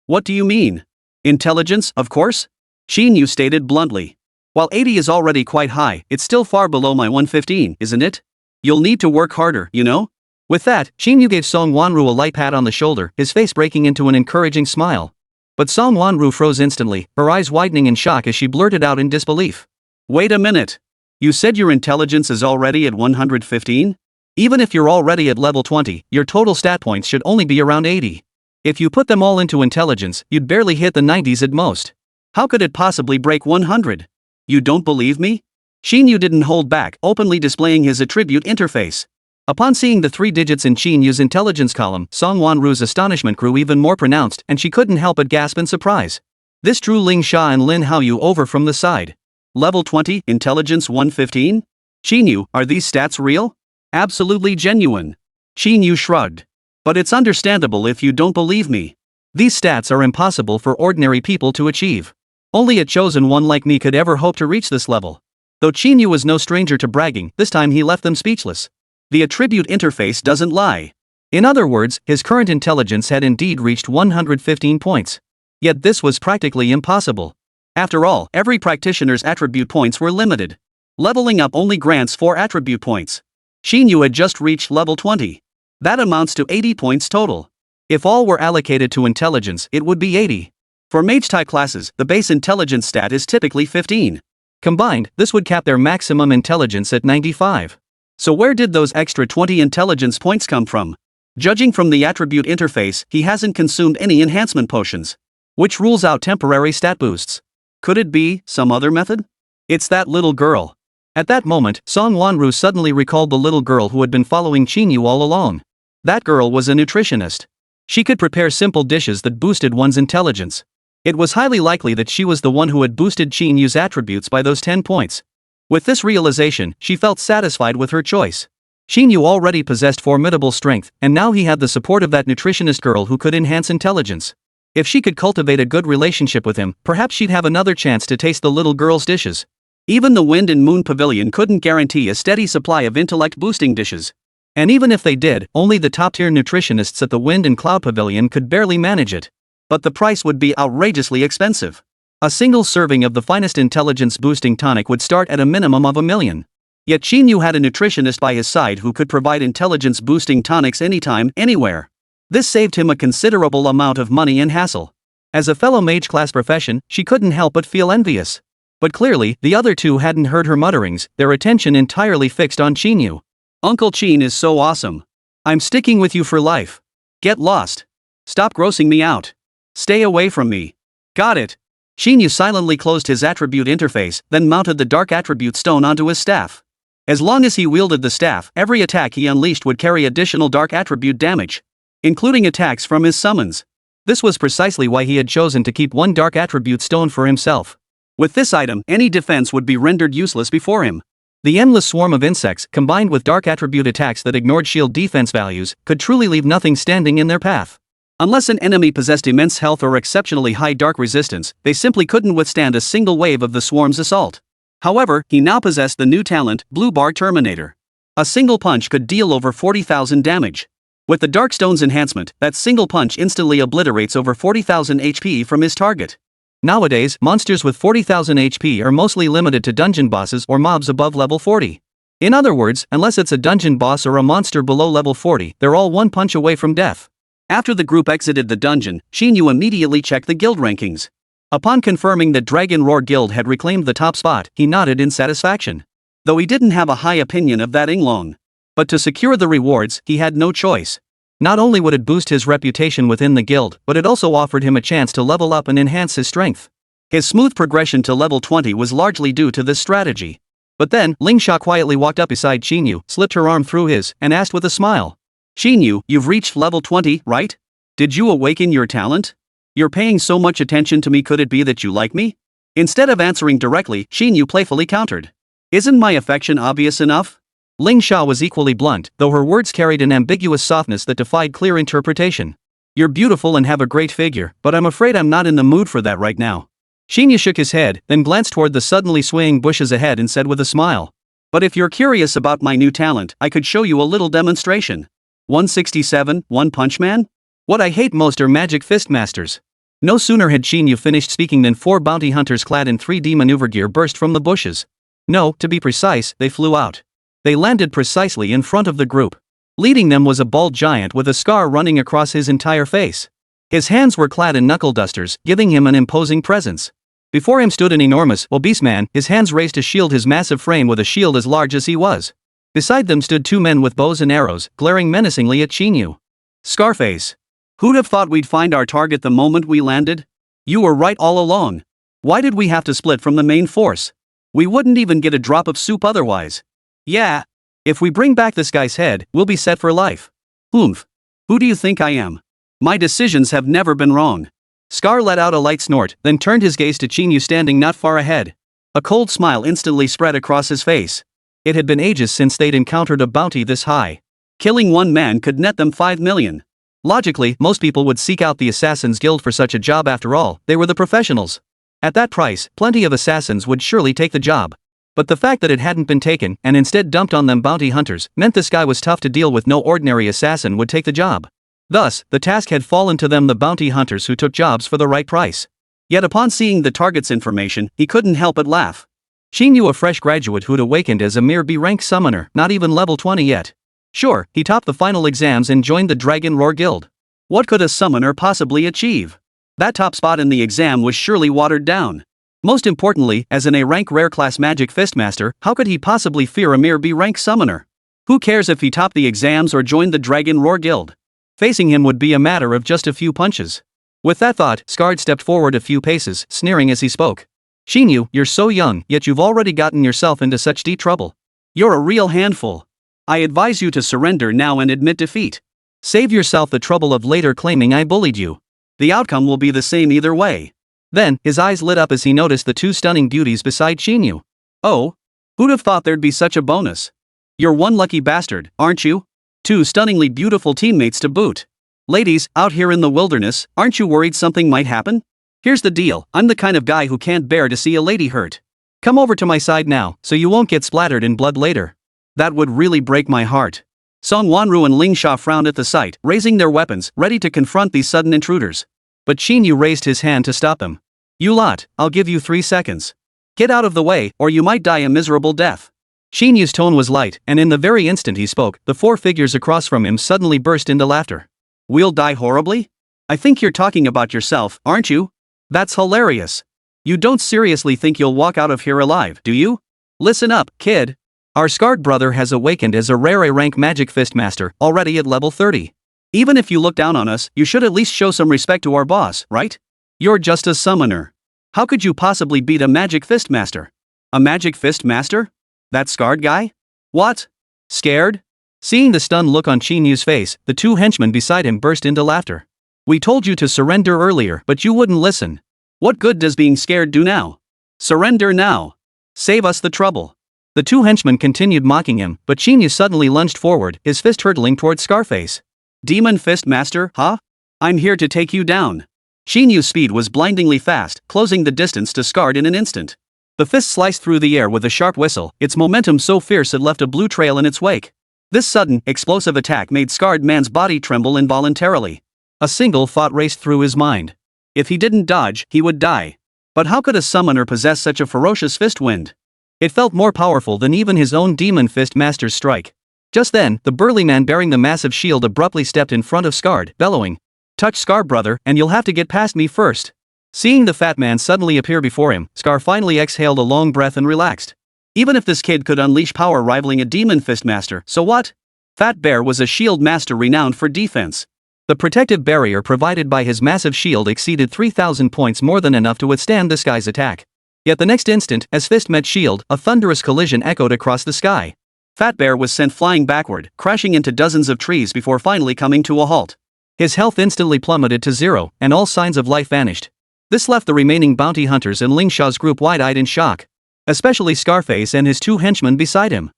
Speaker 2: What do you mean? Intelligence, of course? Qín Yǔ stated bluntly. While 80 is already quite high, it's still far below my 115, isn't it? You'll need to work harder, you know? With that, Qín Yǔ gave Song Wanru a light pat on the shoulder, his face breaking into an encouraging smile. But Song Wanru froze instantly, her eyes widening in shock as she blurted out in disbelief. Wait a minute. You said your intelligence is already at 115? Even if you're already at level 20, your total stat points should only be around 80. If you put them all into intelligence, you'd barely hit the 90s at most. How could it possibly break 100? You don't believe me? Qín Yǔ didn't hold back, openly displaying his attribute interface. Upon seeing the 3 digits in Qín Yǔ's intelligence column, Song Wanru's astonishment grew even more pronounced, and she couldn't help but gasp in surprise. This drew Ling Xia and Lin Haoyu over from the side. Level 20, intelligence 115? Qín Yǔ, are these stats real? Absolutely genuine. Qín Yǔ shrugged. But it's understandable if you don't believe me. These stats are impossible for ordinary people to achieve. Only a chosen one like me could ever hope to reach this level. Though Qín Yǔ was no stranger to bragging, this time he left them speechless. The attribute interface doesn't lie. In other words, his current intelligence had indeed reached 115 points. Yet this was practically impossible. After all, every practitioner's attribute points were limited. Leveling up only grants 4 attribute points. Qín Yǔ had just reached level 20. That amounts to 80 points total. If all were allocated to intelligence, it would be 80. For mage-type classes, the base intelligence stat is typically 15. Combined, this would cap their maximum intelligence at 95. So where did those extra 20 intelligence points come from? Judging from the attribute interface, he hasn't consumed any enhancement potions. Which rules out temporary stat boosts. Could it be some other method? It's that little girl. At that moment, Song Wanru suddenly recalled the little girl who had been following Qín Yǔ all along. That girl was a nutritionist. She could prepare simple dishes that boosted one's intelligence. It was highly likely that she was the one who had boosted Qín Yǔ's attributes by those 10 points. With this realization, she felt satisfied with her choice. Qín Yǔ already possessed formidable strength, and now he had the support of that nutritionist girl who could enhance intelligence. If she could cultivate a good relationship with him, perhaps she'd have another chance to taste the little girl's dishes. Even the Wind and Moon Pavilion couldn't guarantee a steady supply of intellect-boosting dishes. And even if they did, only the top-tier nutritionists at the Wind and Cloud Pavilion could barely manage it. But the price would be outrageously expensive. A single serving of the finest intelligence-boosting tonic would start at a minimum of $1 million. Yet Qín Yǔ had a nutritionist by his side who could provide intelligence-boosting tonics anytime, anywhere. This saved him a considerable amount of money and hassle. As a fellow mage-class profession, she couldn't help but feel envious. But clearly, the other two hadn't heard her mutterings, their attention entirely fixed on Qín Yǔ. Uncle Qín is so awesome. I'm sticking with you for life. Get lost. Stop grossing me out. Stay away from me. Got it. Qín Yǔ silently closed his attribute interface, then mounted the dark attribute stone onto his staff. As long as he wielded the staff, every attack he unleashed would carry additional dark attribute damage, including attacks from his summons. This was precisely why he had chosen to keep one dark attribute stone for himself. With this item, any defense would be rendered useless before him. The endless swarm of insects, combined with dark attribute attacks that ignored shield defense values, could truly leave nothing standing in their path. Unless an enemy possessed immense health or exceptionally high dark resistance, they simply couldn't withstand a single wave of the swarm's assault. However, he now possessed the new talent, Blue Bar Terminator. A single punch could deal over 40,000 damage. With the Darkstone's enhancement, that single punch instantly obliterates over 40,000 HP from his target. Nowadays, monsters with 40,000 HP are mostly limited to dungeon bosses or mobs above level 40. In other words, unless it's a dungeon boss or a monster below level 40, they're all one punch away from death. After the group exited the dungeon, Qín Yǔ immediately checked the guild rankings. Upon confirming that Dragon Roar Guild had reclaimed the top spot, he nodded in satisfaction. Though he didn't have a high opinion of that Inglong. But to secure the rewards, he had no choice. Not only would it boost his reputation within the guild, but it also offered him a chance to level up and enhance his strength. His smooth progression to level 20 was largely due to this strategy. But then, Ling Sha quietly walked up beside Qín Yǔ, slipped her arm through his, and asked with a smile. Qín Yǔ, you've reached level 20, right? Did you awaken your talent? You're paying so much attention to me, could it be that you like me? Instead of answering directly, Qín Yǔ playfully countered. Isn't my affection obvious enough? Ling Sha was equally blunt, though her words carried an ambiguous softness that defied clear interpretation. You're beautiful and have a great figure, but I'm afraid I'm not in the mood for that right now. Qín Yǔ shook his head, then glanced toward the suddenly swaying bushes ahead and said with a smile. But if you're curious about my new talent, I could show you a little demonstration. 167, One Punch Man? What I hate most are magic fist masters. No sooner had Qín Yǔ finished speaking than 4 bounty hunters clad in 3D maneuver gear burst from the bushes. No, to be precise, they flew out. They landed precisely in front of the group. Leading them was a bald giant with a scar running across his entire face. His hands were clad in knuckle dusters, giving him an imposing presence. Before him stood an enormous, obese man, his hands raised to shield his massive frame with a shield as large as he was. Beside them stood 2 men with bows and arrows, glaring menacingly at Qín Yǔ. Scarface. Who'd have thought we'd find our target the moment we landed? You were right all along. Why did we have to split from the main force? We wouldn't even get a drop of soup otherwise. Yeah. If we bring back this guy's head, we'll be set for life. Oomph. Who do you think I am? My decisions have never been wrong. Scar let out a light snort, then turned his gaze to Qín Yǔ standing not far ahead. A cold smile instantly spread across his face. It had been ages since they'd encountered a bounty this high. Killing one man could net them 5 million. Logically, most people would seek out the Assassin's Guild for such a job. After all, they were the professionals. At that price, plenty of assassins would surely take the job. But the fact that it hadn't been taken, and instead dumped on them bounty hunters, meant this guy was tough to deal with. No ordinary assassin would take the job. Thus, the task had fallen to them, the bounty hunters who took jobs for the right price. Yet upon seeing the target's information, he couldn't help but laugh. Qín Yǔ, a fresh graduate who'd awakened as a mere B-rank summoner, not even level 20 yet. Sure, he topped the final exams and joined the Dragon Roar Guild. What could a summoner possibly achieve? That top spot in the exam was surely watered down. Most importantly, as an A-rank rare class magic fistmaster, how could he possibly fear a mere B-rank summoner? Who cares if he topped the exams or joined the Dragon Roar Guild? Facing him would be a matter of just a few punches. With that thought, Skard stepped forward a few paces, sneering as he spoke. Qín Yǔ, you're so young, yet you've already gotten yourself into such deep trouble. You're a real handful. I advise you to surrender now and admit defeat. Save yourself the trouble of later claiming I bullied you. The outcome will be the same either way. Then, his eyes lit up as he noticed the 2 stunning beauties beside Qín Yǔ. Oh? Who'd have thought there'd be such a bonus? You're one lucky bastard, aren't you? 2 stunningly beautiful teammates to boot. Ladies, out here in the wilderness, aren't you worried something might happen? Here's the deal, I'm the kind of guy who can't bear to see a lady hurt. Come over to my side now, so you won't get splattered in blood later. That would really break my heart. Song Wanru and Ling Sha frowned at the sight, raising their weapons, ready to confront these sudden intruders. But Qín Yǔ raised his hand to stop him. You lot, I'll give you 3 seconds. Get out of the way, or you might die a miserable death. Qín Yǔ's tone was light, and in the very instant he spoke, the 4 figures across from him suddenly burst into laughter. We'll die horribly? I think you're talking about yourself, aren't you? That's hilarious. You don't seriously think you'll walk out of here alive, do you? Listen up, kid. Our scarred brother has awakened as a rare A-rank magic fistmaster, already at level 30. Even if you look down on us, you should at least show some respect to our boss, right? You're just a summoner. How could you possibly beat a magic fistmaster? A magic fistmaster? That scarred guy? What? Scared? Seeing the stunned look on Qín Yǔ's face, the 2 henchmen beside him burst into laughter. We told you to surrender earlier, but you wouldn't listen. What good does being scared do now? Surrender now. Save us the trouble. The two henchmen continued mocking him, but Qín Yǔ suddenly lunged forward, his fist hurtling towards Scarface. Demon Fist Master, huh? I'm here to take you down. Qín Yǔ's speed was blindingly fast, closing the distance to Scarred in an instant. The fist sliced through the air with a sharp whistle, its momentum so fierce it left a blue trail in its wake. This sudden, explosive attack made Scarred Man's body tremble involuntarily. A single thought raced through his mind. If he didn't dodge, he would die. But how could a summoner possess such a ferocious fist wind? It felt more powerful than even his own Demon Fist Master's strike. Just then, the burly man bearing the massive shield abruptly stepped in front of Scarred, bellowing, "Touch Scar, brother, and you'll have to get past me first." Seeing the fat man suddenly appear before him, Scar finally exhaled a long breath and relaxed. Even if this kid could unleash power rivaling a Demon Fist Master, so what? Fat Bear was a shield master renowned for defense. The protective barrier provided by his massive shield exceeded 3,000 points, more than enough to withstand this guy's attack. Yet the next instant, as fist met shield, a thunderous collision echoed across the sky. Fat Bear was sent flying backward, crashing into dozens of trees before finally coming to a halt. His health instantly plummeted to zero, and all signs of life vanished. This left the remaining bounty hunters in Ling Sha's group wide-eyed in shock. Especially Scarface and his two henchmen beside him.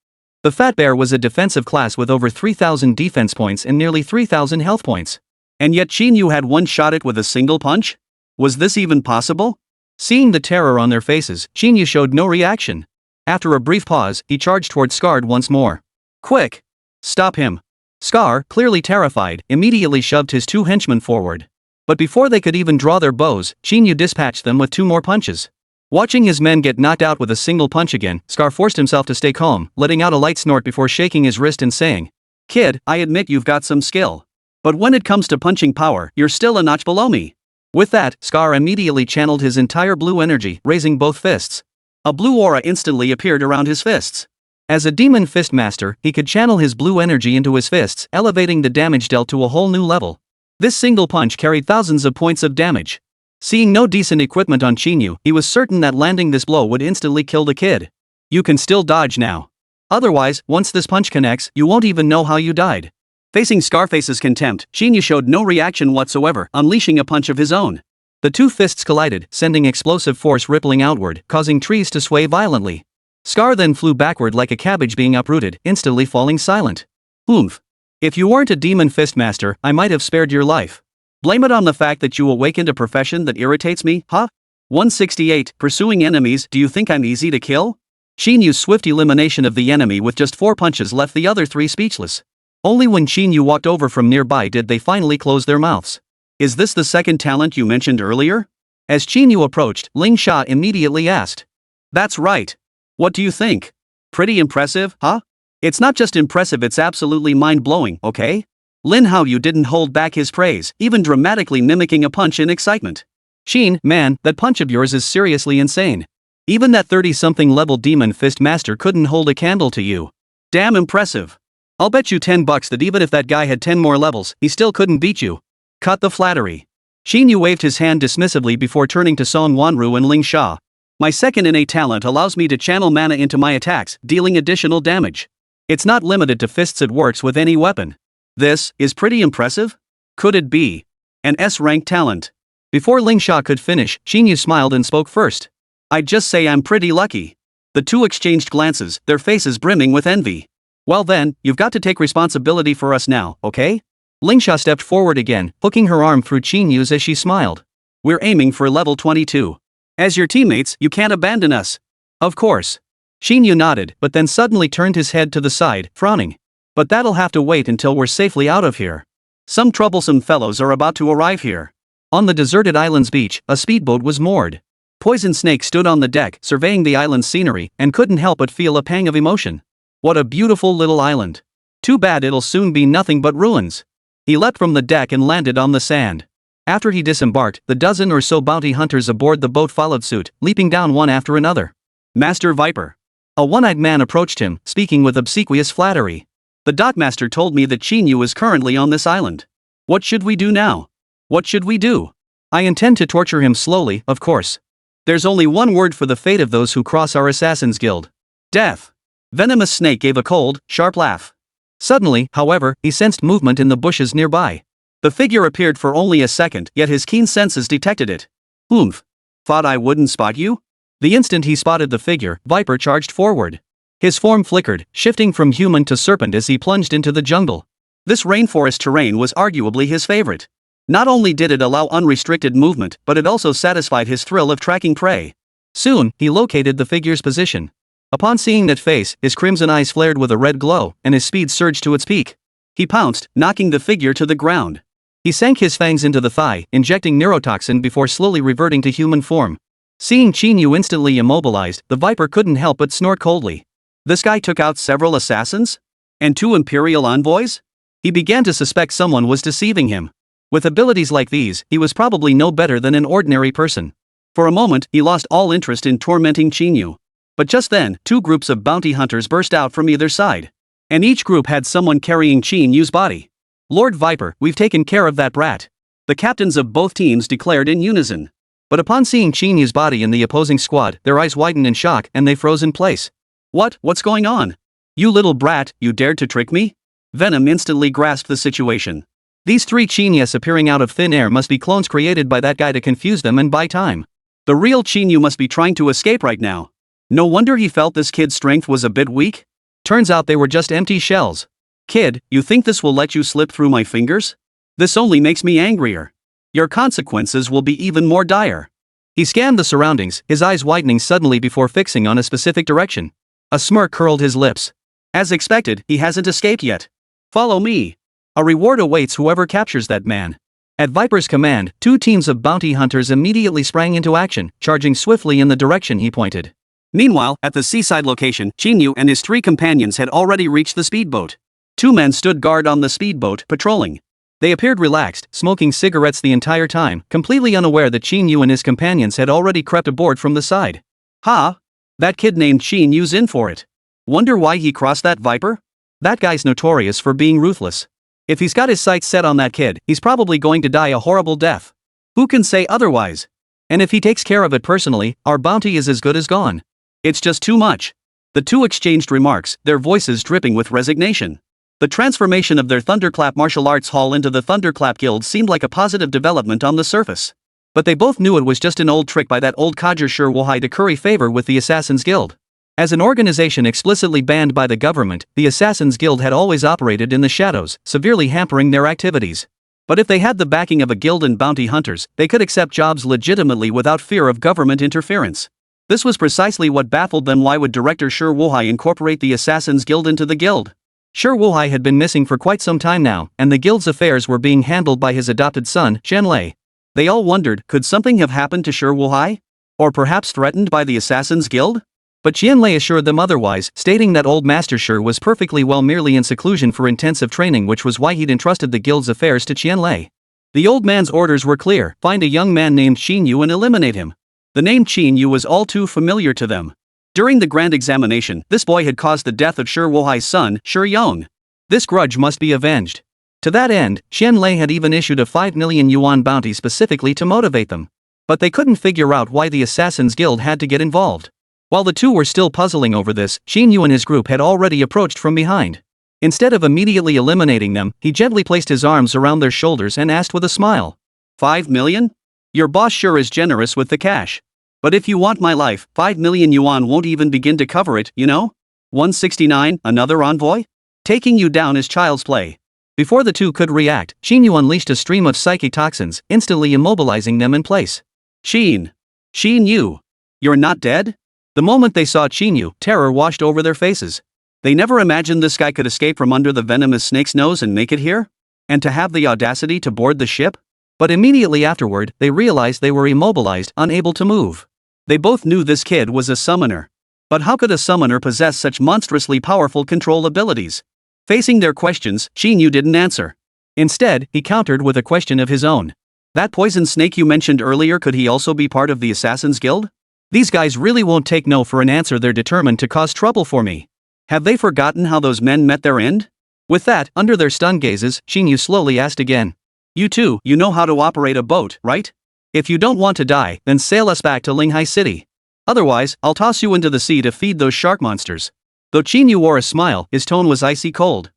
Speaker 2: The Fat Bear was a defensive class with over 3,000 defense points and nearly 3,000 health points. And yet Qín Yǔ had one-shot it with a single punch? Was this even possible? Seeing the terror on their faces, Qín Yǔ showed no reaction. After a brief pause, he charged toward Scarred once more. "Quick! Stop him!" Scar, clearly terrified, immediately shoved his two henchmen forward. But before they could even draw their bows, Qín Yǔ dispatched them with two more punches. Watching his men get knocked out with a single punch again, Scar forced himself to stay calm, letting out a light snort before shaking his wrist and saying, "Kid, I admit you've got some skill. But when it comes to punching power, you're still a notch below me." With that, Scar immediately channeled his entire blue energy, raising both fists. A blue aura instantly appeared around his fists. As a Demon Fist Master, he could channel his blue energy into his fists, elevating the damage dealt to a whole new level. This single punch carried thousands of points of damage. Seeing no decent equipment on Qín Yǔ, he was certain that landing this blow would instantly kill the kid. "You can still dodge now. Otherwise, once this punch connects, you won't even know how you died." Facing Scarface's contempt, Qín Yǔ showed no reaction whatsoever, unleashing a punch of his own. The two fists collided, sending explosive force rippling outward, causing trees to sway violently. Scar then flew backward like a cabbage being uprooted, instantly falling silent. "Oomph. If you weren't a Demon Fist Master, I might have spared your life. Blame it on the fact that you awakened a profession that irritates me, huh?" 168. Pursuing enemies. Do you think I'm easy to kill? Qín Yǔ's swift elimination of the enemy with just 4 punches left the other 3 speechless. Only when Qín Yǔ walked over from nearby did they finally close their mouths. "Is this the second talent you mentioned earlier?" As Qín Yǔ approached, Ling Sha immediately asked. "That's right. What do you think? Pretty impressive, huh?" "It's not just impressive, it's absolutely mind-blowing, okay?" Lin Haoyu didn't hold back his praise, even dramatically mimicking a punch in excitement. "Qín, man, that punch of yours is seriously insane. Even that 30-something level Demon Fist Master couldn't hold a candle to you. Damn impressive. I'll bet you $10 that even if that guy had 10 more levels, he still couldn't beat you." Cut the flattery. Qín Yǔ waved his hand dismissively before turning to Song Wanru and Ling Sha. "My second innate talent allows me to channel mana into my attacks, dealing additional damage. It's not limited to fists, it works with any weapon. This is pretty impressive? Could it be an S-rank talent?" Before Ling Sha could finish, Qín Yǔ smiled and spoke first. "I'd just say I'm pretty lucky." The two exchanged glances, their faces brimming with envy. "Well then, you've got to take responsibility for us now, okay?" Ling Sha stepped forward again, hooking her arm through Qín Yǔ's as she smiled. "We're aiming for level 22. As your teammates, you can't abandon us." "Of course." Qín Yǔ nodded, but then suddenly turned his head to the side, frowning. "But that'll have to wait until we're safely out of here. Some troublesome fellows are about to arrive here." On the deserted island's beach, a speedboat was moored. Poison Snake stood on the deck, surveying the island's scenery, and couldn't help but feel a pang of emotion. What a beautiful little island. Too bad it'll soon be nothing but ruins. He leapt from the deck and landed on the sand. After he disembarked, the dozen or so bounty hunters aboard the boat followed suit, leaping down one after another. "Master Viper." A one-eyed man approached him, speaking with obsequious flattery. "The dockmaster told me that Qín Yǔ is currently on this island. What should we do now?" "What should we do? I intend to torture him slowly, of course. There's only one word for the fate of those who cross our Assassin's Guild. Death." Venomous Snake gave a cold, sharp laugh. Suddenly, however, he sensed movement in the bushes nearby. The figure appeared for only a second, yet his keen senses detected it. Oomph. Thought I wouldn't spot you? The instant he spotted the figure, Viper charged forward. His form flickered, shifting from human to serpent as he plunged into the jungle. This rainforest terrain was arguably his favorite. Not only did it allow unrestricted movement, but it also satisfied his thrill of tracking prey. Soon, he located the figure's position. Upon seeing that face, his crimson eyes flared with a red glow, and his speed surged to its peak. He pounced, knocking the figure to the ground. He sank his fangs into the thigh, injecting neurotoxin before slowly reverting to human form. Seeing Qín Yǔ instantly immobilized, the Viper couldn't help but snort coldly. This guy took out several assassins? And 2 Imperial envoys? He began to suspect someone was deceiving him. With abilities like these, he was probably no better than an ordinary person. For a moment, he lost all interest in tormenting Qín Yǔ. But just then, 2 groups of bounty hunters burst out from either side. And each group had someone carrying Qín Yú's body. Lord Viper, we've taken care of that brat. The captains of both teams declared in unison. But upon seeing Qín Yú's body in the opposing squad, their eyes widened in shock and they froze in place. What's going on? You little brat, you dared to trick me? Venom instantly grasped the situation. These 3 Qín Yús appearing out of thin air must be clones created by that guy to confuse them and buy time. The real Qín Yǔ must be trying to escape right now. No wonder he felt this kid's strength was a bit weak. Turns out they were just empty shells. Kid, you think this will let you slip through my fingers? This only makes me angrier. Your consequences will be even more dire. He scanned the surroundings, his eyes widening suddenly before fixing on a specific direction. A smirk curled his lips. As expected, he hasn't escaped yet. Follow me. A reward awaits whoever captures that man. At Viper's command, 2 teams of bounty hunters immediately sprang into action, charging swiftly in the direction he pointed. Meanwhile, at the seaside location, Qín Yǔ and his 3 companions had already reached the speedboat. 2 men stood guard on the speedboat, patrolling. They appeared relaxed, smoking cigarettes the entire time, completely unaware that Qín Yǔ and his companions had already crept aboard from the side. Ha! That kid named Qín Yú's in for it. Wonder why he crossed that Viper? That guy's notorious for being ruthless. If he's got his sights set on that kid, he's probably going to die a horrible death. Who can say otherwise? And if he takes care of it personally, our bounty is as good as gone. It's just too much. The 2 exchanged remarks, their voices dripping with resignation. The transformation of their Thunderclap martial arts hall into the Thunderclap Guild seemed like a positive development on the surface. But they both knew it was just an old trick by that old codger Wuhai to curry favor with the Assassin's Guild. As an organization explicitly banned by the government, the Assassin's Guild had always operated in the shadows, severely hampering their activities. But if they had the backing of a guild and bounty hunters, they could accept jobs legitimately without fear of government interference. This was precisely what baffled them. Why would Director Wuhai incorporate the Assassin's Guild into the guild? Wuhai had been missing for quite some time now, and the guild's affairs were being handled by his adopted son, Qianlei. They all wondered, could something have happened to Wuhai? Or perhaps threatened by the Assassin's Guild? But Qianlei assured them otherwise, stating that old Master Shi was perfectly well merely in seclusion for intensive training, which was why he'd entrusted the guild's affairs to Qianlei. The old man's orders were clear: find a young man named Qín Yǔ and eliminate him. The name Qín Yǔ was all too familiar to them. During the grand examination, this boy had caused the death of Wuhai's son, Shi Yong. This grudge must be avenged. To that end, Qianlei had even issued a 5 million yuan bounty specifically to motivate them. But they couldn't figure out why the Assassin's Guild had to get involved. While the 2 were still puzzling over this, Qín Yǔ and his group had already approached from behind. Instead of immediately eliminating them, he gently placed his arms around their shoulders and asked with a smile. 5 million? Your boss sure is generous with the cash. But if you want my life, 5 million yuan won't even begin to cover it, you know? 169, another envoy? Taking you down is child's play. Before the 2 could react, Qín Yǔ unleashed a stream of psychic toxins, instantly immobilizing them in place. Qín Yǔ, you're not dead? The moment they saw Qín Yǔ, terror washed over their faces. They never imagined this guy could escape from under the venomous snake's nose and make it here? And to have the audacity to board the ship? But immediately afterward, they realized they were immobilized, unable to move. They both knew this kid was a summoner. But how could a summoner possess such monstrously powerful control abilities? Facing their questions, Qín Yǔ didn't answer. Instead, he countered with a question of his own. That poison snake you mentioned earlier, could he also be part of the Assassin's Guild? These guys really won't take no for an answer. They're determined to cause trouble for me. Have they forgotten how those men met their end? With that, under their stunned gazes, Qín Yǔ slowly asked again. You two, you know how to operate a boat, right? If you don't want to die, then sail us back to Linghai City. Otherwise, I'll toss you into the sea to feed those shark monsters. Though Qín Yǔ wore a smile, his tone was icy cold.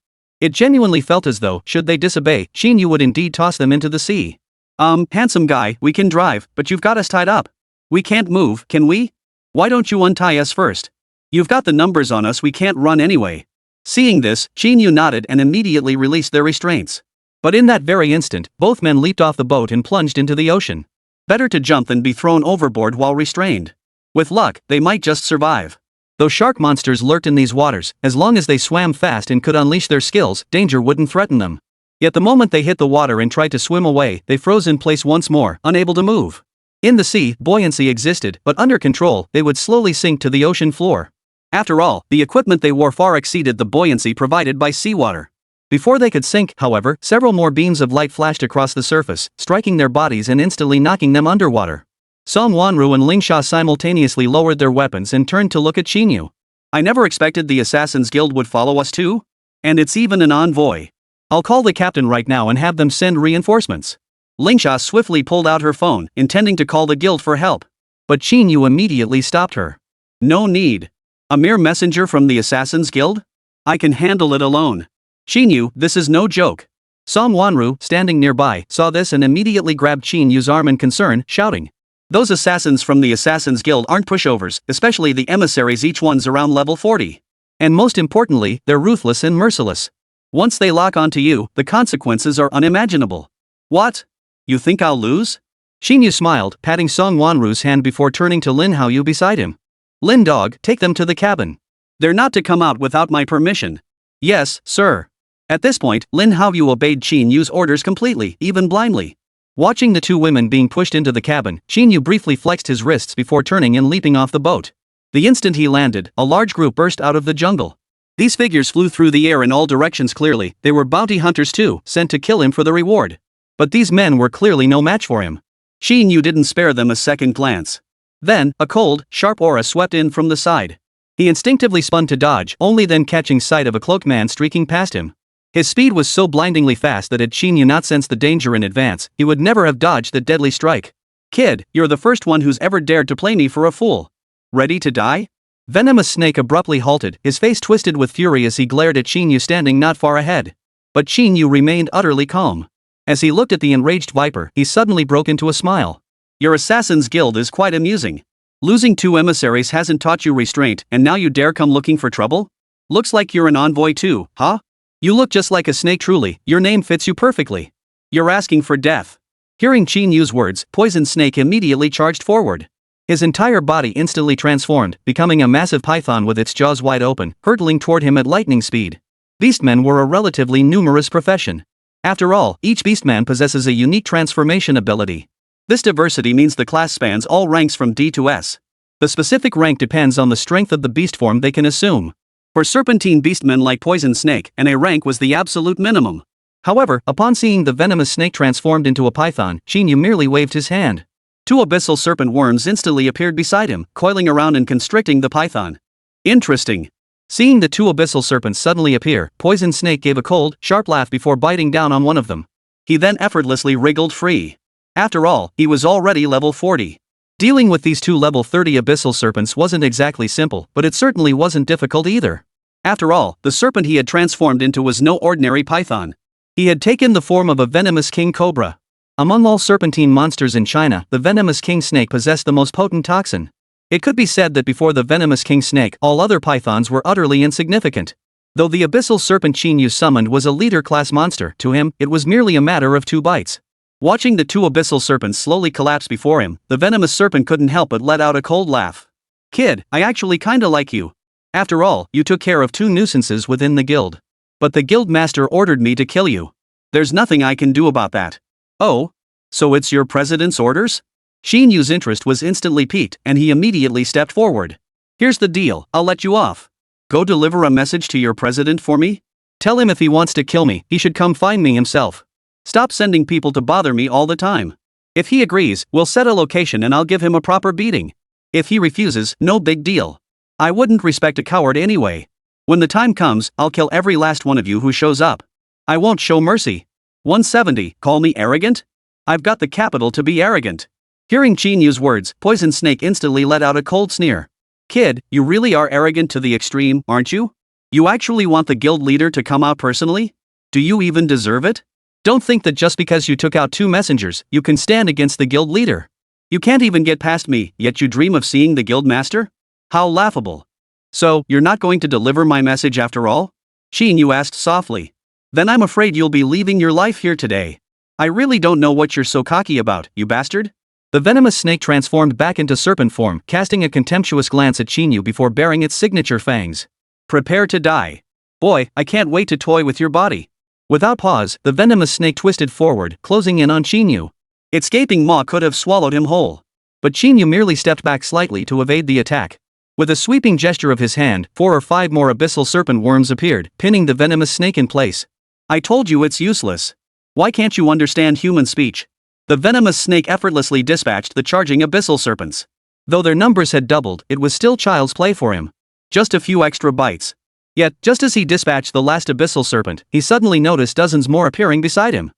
Speaker 2: It genuinely felt as though, should they disobey, Qín Yǔ would indeed toss them into the sea. Handsome guy, we can drive, but you've got us tied up. We can't move, can we? Why don't you untie us first? You've got the numbers on us, we can't run anyway. Seeing this, Qín Yǔ nodded and immediately released their restraints. But in that very instant, both men leaped off the boat and plunged into the ocean. Better to jump than be thrown overboard while restrained. With luck, they might just survive. Though shark monsters lurked in these waters, as long as they swam fast and could unleash their skills, danger wouldn't threaten them. Yet the moment they hit the water and tried to swim away, they froze in place once more, unable to move. In the sea, buoyancy existed, but under control, they would slowly sink to the ocean floor. After all, the equipment they wore far exceeded the buoyancy provided by seawater. Before they could sink, however, several more beams of light flashed across the surface, striking their bodies and instantly knocking them underwater. Song Wanru and Ling Sha simultaneously lowered their weapons and turned to look at Qín Yǔ. I never expected the Assassin's Guild would follow us too? And it's even an envoy. I'll call the captain right now and have them send reinforcements. Ling Sha swiftly pulled out her phone, intending to call the guild for help. But Qín Yǔ immediately stopped her. No need. A mere messenger from the Assassin's Guild? I can handle it alone. Qín Yǔ, this is no joke. Song Wanru, standing nearby, saw this and immediately grabbed Qín Yú's arm in concern, shouting. Those assassins from the Assassin's Guild aren't pushovers, especially the emissaries, each one's around level 40. And most importantly, they're ruthless and merciless. Once they lock onto you, the consequences are unimaginable. What? You think I'll lose? Qín Yǔ smiled, patting Song Wanru's hand before turning to Lin Haoyu beside him. Lin dog, take them to the cabin. They're not to come out without my permission. Yes, sir. At this point, Lin Haoyu obeyed Qín Yú's orders completely, even blindly. Watching the two women being pushed into the cabin, Qín Yǔ briefly flexed his wrists before turning and leaping off the boat. The instant he landed, a large group burst out of the jungle. These figures flew through the air in all directions. Clearly, they were bounty hunters too, sent to kill him for the reward. But these men were clearly no match for him. Qín Yǔ didn't spare them a second glance. Then, a cold, sharp aura swept in from the side. He instinctively spun to dodge, only then catching sight of a cloaked man streaking past him. His speed was so blindingly fast that had Qín Yǔ not sensed the danger in advance, he would never have dodged the deadly strike. Kid, you're the first one who's ever dared to play me for a fool. Ready to die? Venomous Snake abruptly halted, his face twisted with fury as he glared at Qín Yǔ standing not far ahead. But Qín Yǔ remained utterly calm. As he looked at the enraged viper, he suddenly broke into a smile. Your Assassin's Guild is quite amusing. Losing 2 emissaries hasn't taught you restraint, and now you dare come looking for trouble? Looks like you're an envoy too, huh? You look just like a snake. Truly, your name fits you perfectly. You're asking for death. Hearing Qín Yú's words, Poison Snake immediately charged forward. His entire body instantly transformed, becoming a massive python with its jaws wide open, hurtling toward him at lightning speed. Beastmen were a relatively numerous profession. After all, each beastman possesses a unique transformation ability. This diversity means the class spans all ranks from D to S. The specific rank depends on the strength of the beast form they can assume. For serpentine beastmen like Poison Snake, an A rank was the absolute minimum. However, upon seeing the venomous snake transformed into a python, Qín Yǔ merely waved his hand. 2 abyssal serpent worms instantly appeared beside him, coiling around and constricting the python. Interesting. Seeing the 2 abyssal serpents suddenly appear, Poison Snake gave a cold, sharp laugh before biting down on one of them. He then effortlessly wriggled free. After all, he was already level 40. Dealing with these 2 level 30 abyssal serpents wasn't exactly simple, but it certainly wasn't difficult either. After all, the serpent he had transformed into was no ordinary python. He had taken the form of a venomous king cobra. Among all serpentine monsters in China, the venomous king snake possessed the most potent toxin. It could be said that before the venomous king snake, all other pythons were utterly insignificant. Though the abyssal serpent Qín Yǔ summoned was a leader-class monster, to him, it was merely a matter of 2 bites. Watching the 2 abyssal serpents slowly collapse before him, the venomous serpent couldn't help but let out a cold laugh. Kid, I actually kinda like you. After all, you took care of 2 nuisances within the guild. But the guild master ordered me to kill you. There's nothing I can do about that. Oh? So it's your president's orders? Qín Yú's interest was instantly piqued, and he immediately stepped forward. Here's the deal, I'll let you off. Go deliver a message to your president for me? Tell him if he wants to kill me, he should come find me himself. Stop sending people to bother me all the time. If he agrees, we'll set a location and I'll give him a proper beating. If he refuses, no big deal. I wouldn't respect a coward anyway. When the time comes, I'll kill every last one of you who shows up. I won't show mercy. 170, call me arrogant? I've got the capital to be arrogant. Hearing Qín Yú's words, Poison Snake instantly let out a cold sneer. Kid, you really are arrogant to the extreme, aren't you? You actually want the guild leader to come out personally? Do you even deserve it? Don't think that just because you took out 2 messengers, you can stand against the guild leader. You can't even get past me, yet you dream of seeing the guild master? How laughable. So, you're not going to deliver my message after all? Qín Yǔ asked softly. Then I'm afraid you'll be leaving your life here today. I really don't know what you're so cocky about, you bastard.
Speaker 1: The venomous snake transformed back into serpent form, casting a contemptuous glance at Qín Yǔ before baring its signature fangs.
Speaker 2: Prepare to die.
Speaker 1: Boy, I can't wait to toy with your body. Without pause, the venomous snake twisted forward, closing in on Qín Yǔ.
Speaker 2: Its gaping maw could have swallowed him whole.
Speaker 1: But Qín Yǔ merely stepped back slightly to evade the attack. With a sweeping gesture of his hand, 4 or 5 more abyssal serpent worms appeared, pinning the venomous snake in place.
Speaker 2: I told you it's useless. Why can't you understand human speech? The venomous snake effortlessly dispatched the charging abyssal serpents.
Speaker 1: Though their numbers had doubled, it was still child's play for him.
Speaker 2: Just a few extra bites.
Speaker 1: Yet, just as he dispatched the last abyssal serpent, he suddenly noticed dozens more appearing beside him.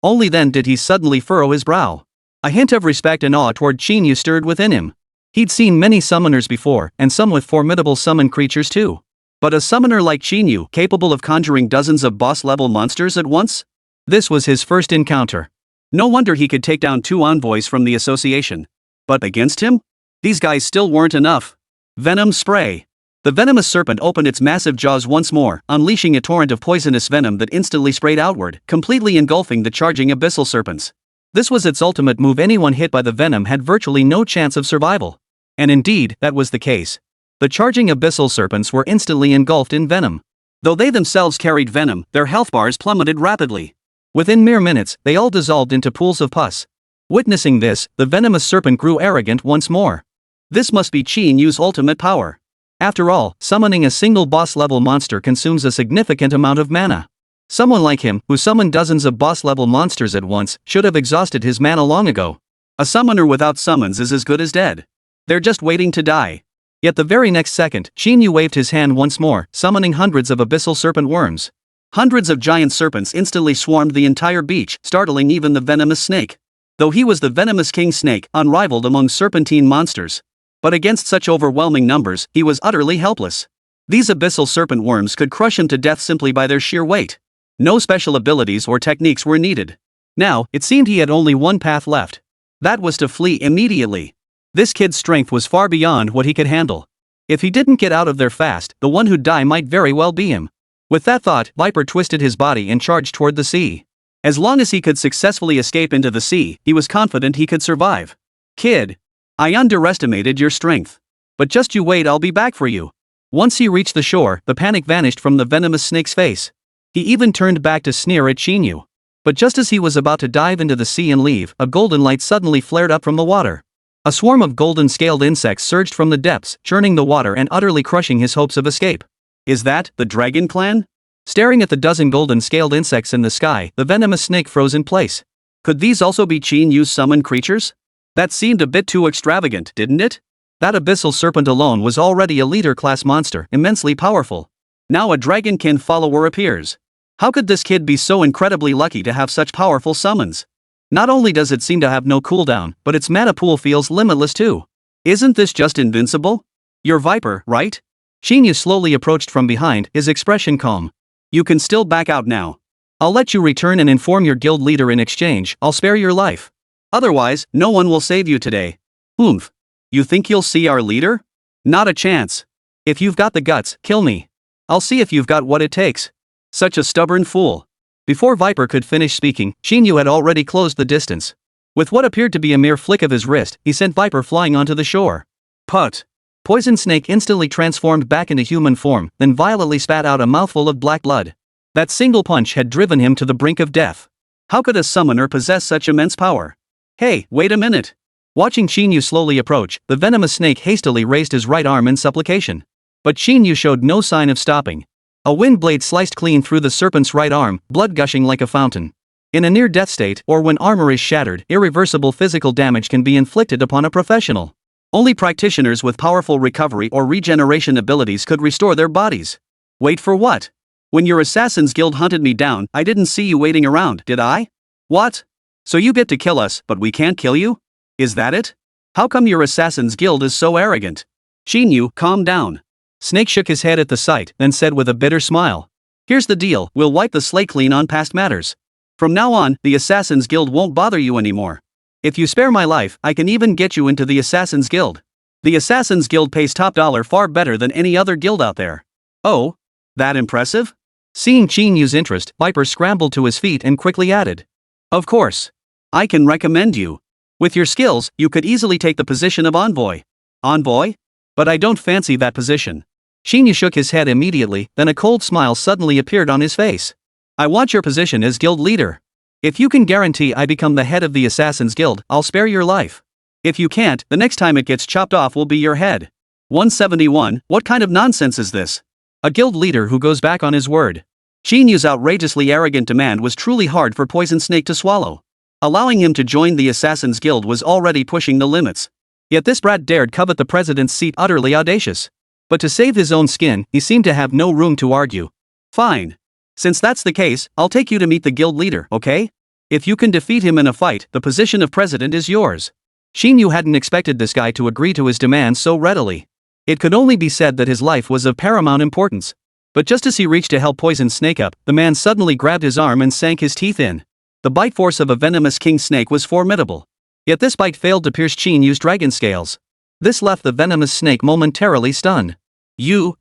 Speaker 1: Only then did he suddenly furrow his brow. A hint of respect and awe toward Qín Yǔ stirred within him. He'd seen many summoners before, and some with formidable summon creatures too. But a summoner like Qín Yǔ, capable of conjuring dozens of boss-level monsters at once? This was his first encounter.
Speaker 2: No wonder he could take down 2 envoys from the association. But against him? These guys still weren't enough. Venom spray. The venomous serpent opened its massive jaws once more, unleashing a torrent of poisonous venom that instantly sprayed outward, completely engulfing the charging abyssal serpents. This was its ultimate move. Anyone hit by the venom had virtually no chance of survival. And indeed, that was the case. The charging abyssal serpents were instantly engulfed in venom. Though they themselves carried venom, their health bars plummeted rapidly.
Speaker 1: Within mere minutes, they all dissolved into pools of pus. Witnessing this, the venomous serpent grew arrogant once more.
Speaker 2: This must be Qín Yǔ's ultimate power.
Speaker 1: After all, summoning a single boss-level monster consumes a significant amount of mana. Someone like him, who summoned dozens of boss-level monsters at once, should have exhausted his mana long ago.
Speaker 2: A summoner without summons is as good as dead. They're just waiting to die.
Speaker 1: Yet the very next second, Qín Yǔ waved his hand once more, summoning hundreds of abyssal serpent worms.
Speaker 2: Hundreds of giant serpents instantly swarmed the entire beach, startling even the venomous snake. Though he was the venomous king snake, unrivaled among serpentine monsters. But against such overwhelming numbers, he was utterly helpless. These abyssal serpent worms could crush him to death simply by their sheer weight. No special abilities or techniques were needed.
Speaker 1: Now, it seemed he had only one path left. That was to flee immediately. This kid's strength was far beyond what he could handle. If he didn't get out of there fast, the one who'd die might very well be him. With that thought, Viper twisted his body and charged toward the sea. As long as he could successfully escape into the sea, he was confident he could survive.
Speaker 2: Kid, I underestimated your strength.
Speaker 1: But just you wait, I'll be back for you. Once he reached the shore, the panic vanished from the venomous snake's face. He even turned back to sneer at Qín Yǔ. But just as he was about to dive into the sea and leave, a golden light suddenly flared up from the water. A swarm of golden scaled insects surged from the depths, churning the water and utterly crushing his hopes of escape.
Speaker 2: Is that the dragon clan?
Speaker 1: Staring at the dozen golden scaled insects in the sky, the venomous snake froze in place.
Speaker 2: Could these also be Qín Yǔ's summoned creatures? That seemed a bit too extravagant, didn't it?
Speaker 1: That abyssal serpent alone was already a leader-class monster, immensely powerful.
Speaker 2: Now a dragonkin follower appears. How could this kid be so incredibly lucky to have such powerful summons?
Speaker 1: Not only does it seem to have no cooldown, but its mana pool feels limitless too.
Speaker 2: Isn't this just invincible? You're Viper, right?
Speaker 1: Qín Yǔ slowly approached from behind, his expression calm.
Speaker 2: You can still back out now.
Speaker 1: I'll let you return and inform your guild leader. In exchange, I'll spare your life.
Speaker 2: Otherwise, no one will save you today. You think you'll see our leader? Not a chance.
Speaker 1: If you've got the guts, kill me. I'll see if you've got what it takes.
Speaker 2: Such a stubborn fool.
Speaker 1: Before Viper could finish speaking, Qín Yǔ had already closed the distance. With what appeared to be a mere flick of his wrist, he sent Viper flying onto the shore.
Speaker 2: Put.
Speaker 1: Poison Snake instantly transformed back into human form, then violently spat out a mouthful of black blood. That single punch had driven him to the brink of death.
Speaker 2: How could a summoner possess such immense power? Hey, wait a minute.
Speaker 1: Watching Qín Yǔ slowly approach, the venomous snake hastily raised his right arm in supplication. But Qín Yǔ showed no sign of stopping. A wind blade sliced clean through the serpent's right arm, blood gushing like a fountain. In a near-death state, or when armor is shattered, irreversible physical damage can be inflicted upon a professional. Only practitioners with powerful recovery or regeneration abilities could restore their bodies.
Speaker 2: Wait for what? When your Assassin's Guild hunted me down, I didn't see you waiting around, did I? What? So you get to kill us, but we can't kill you? Is that it? How come your Assassin's Guild is so arrogant?
Speaker 1: Qín Yǔ, calm down.
Speaker 2: Snake shook his head at the sight, then said with a bitter smile. Here's the deal, we'll wipe the slate clean on past matters. From now on, the Assassin's Guild won't bother you anymore. If you spare my life, I can even get you into the Assassin's Guild. The Assassin's Guild pays top dollar far better than any other guild out there. Oh? That impressive? Seeing Qín Yǔ's interest, Viper scrambled to his feet and quickly added. Of course. I can recommend you. With your skills, you could easily take the position of envoy. Envoy? But I don't fancy that position. Qín Yǔ shook his head immediately, then a cold smile suddenly appeared on his face. I want your position as guild leader. If you can guarantee I become the head of the Assassin's Guild, I'll spare your life. If you can't, the next time it gets chopped off will be your head. 171, what kind of nonsense is this? A guild leader who goes back on his word. Qín Yǔ's outrageously arrogant demand was truly hard for Poison Snake to swallow. Allowing him to join the Assassin's Guild was already pushing the limits. Yet this brat dared covet the president's seat, utterly audacious. But to save his own skin, he seemed to have no room to argue. Fine. Since that's the case, I'll take you to meet the guild leader, okay? If you can defeat him in a fight, the position of president is yours. Qín Yǔ hadn't expected this guy to agree to his demands so readily. It could only be said that his life was of paramount importance. But just as he reached to help Poison Snake up, the man suddenly grabbed his arm and sank his teeth in. The bite force of a venomous king snake was formidable. Yet this bite failed to pierce Qín Yǔ's dragon scales. This left the venomous snake momentarily stunned. You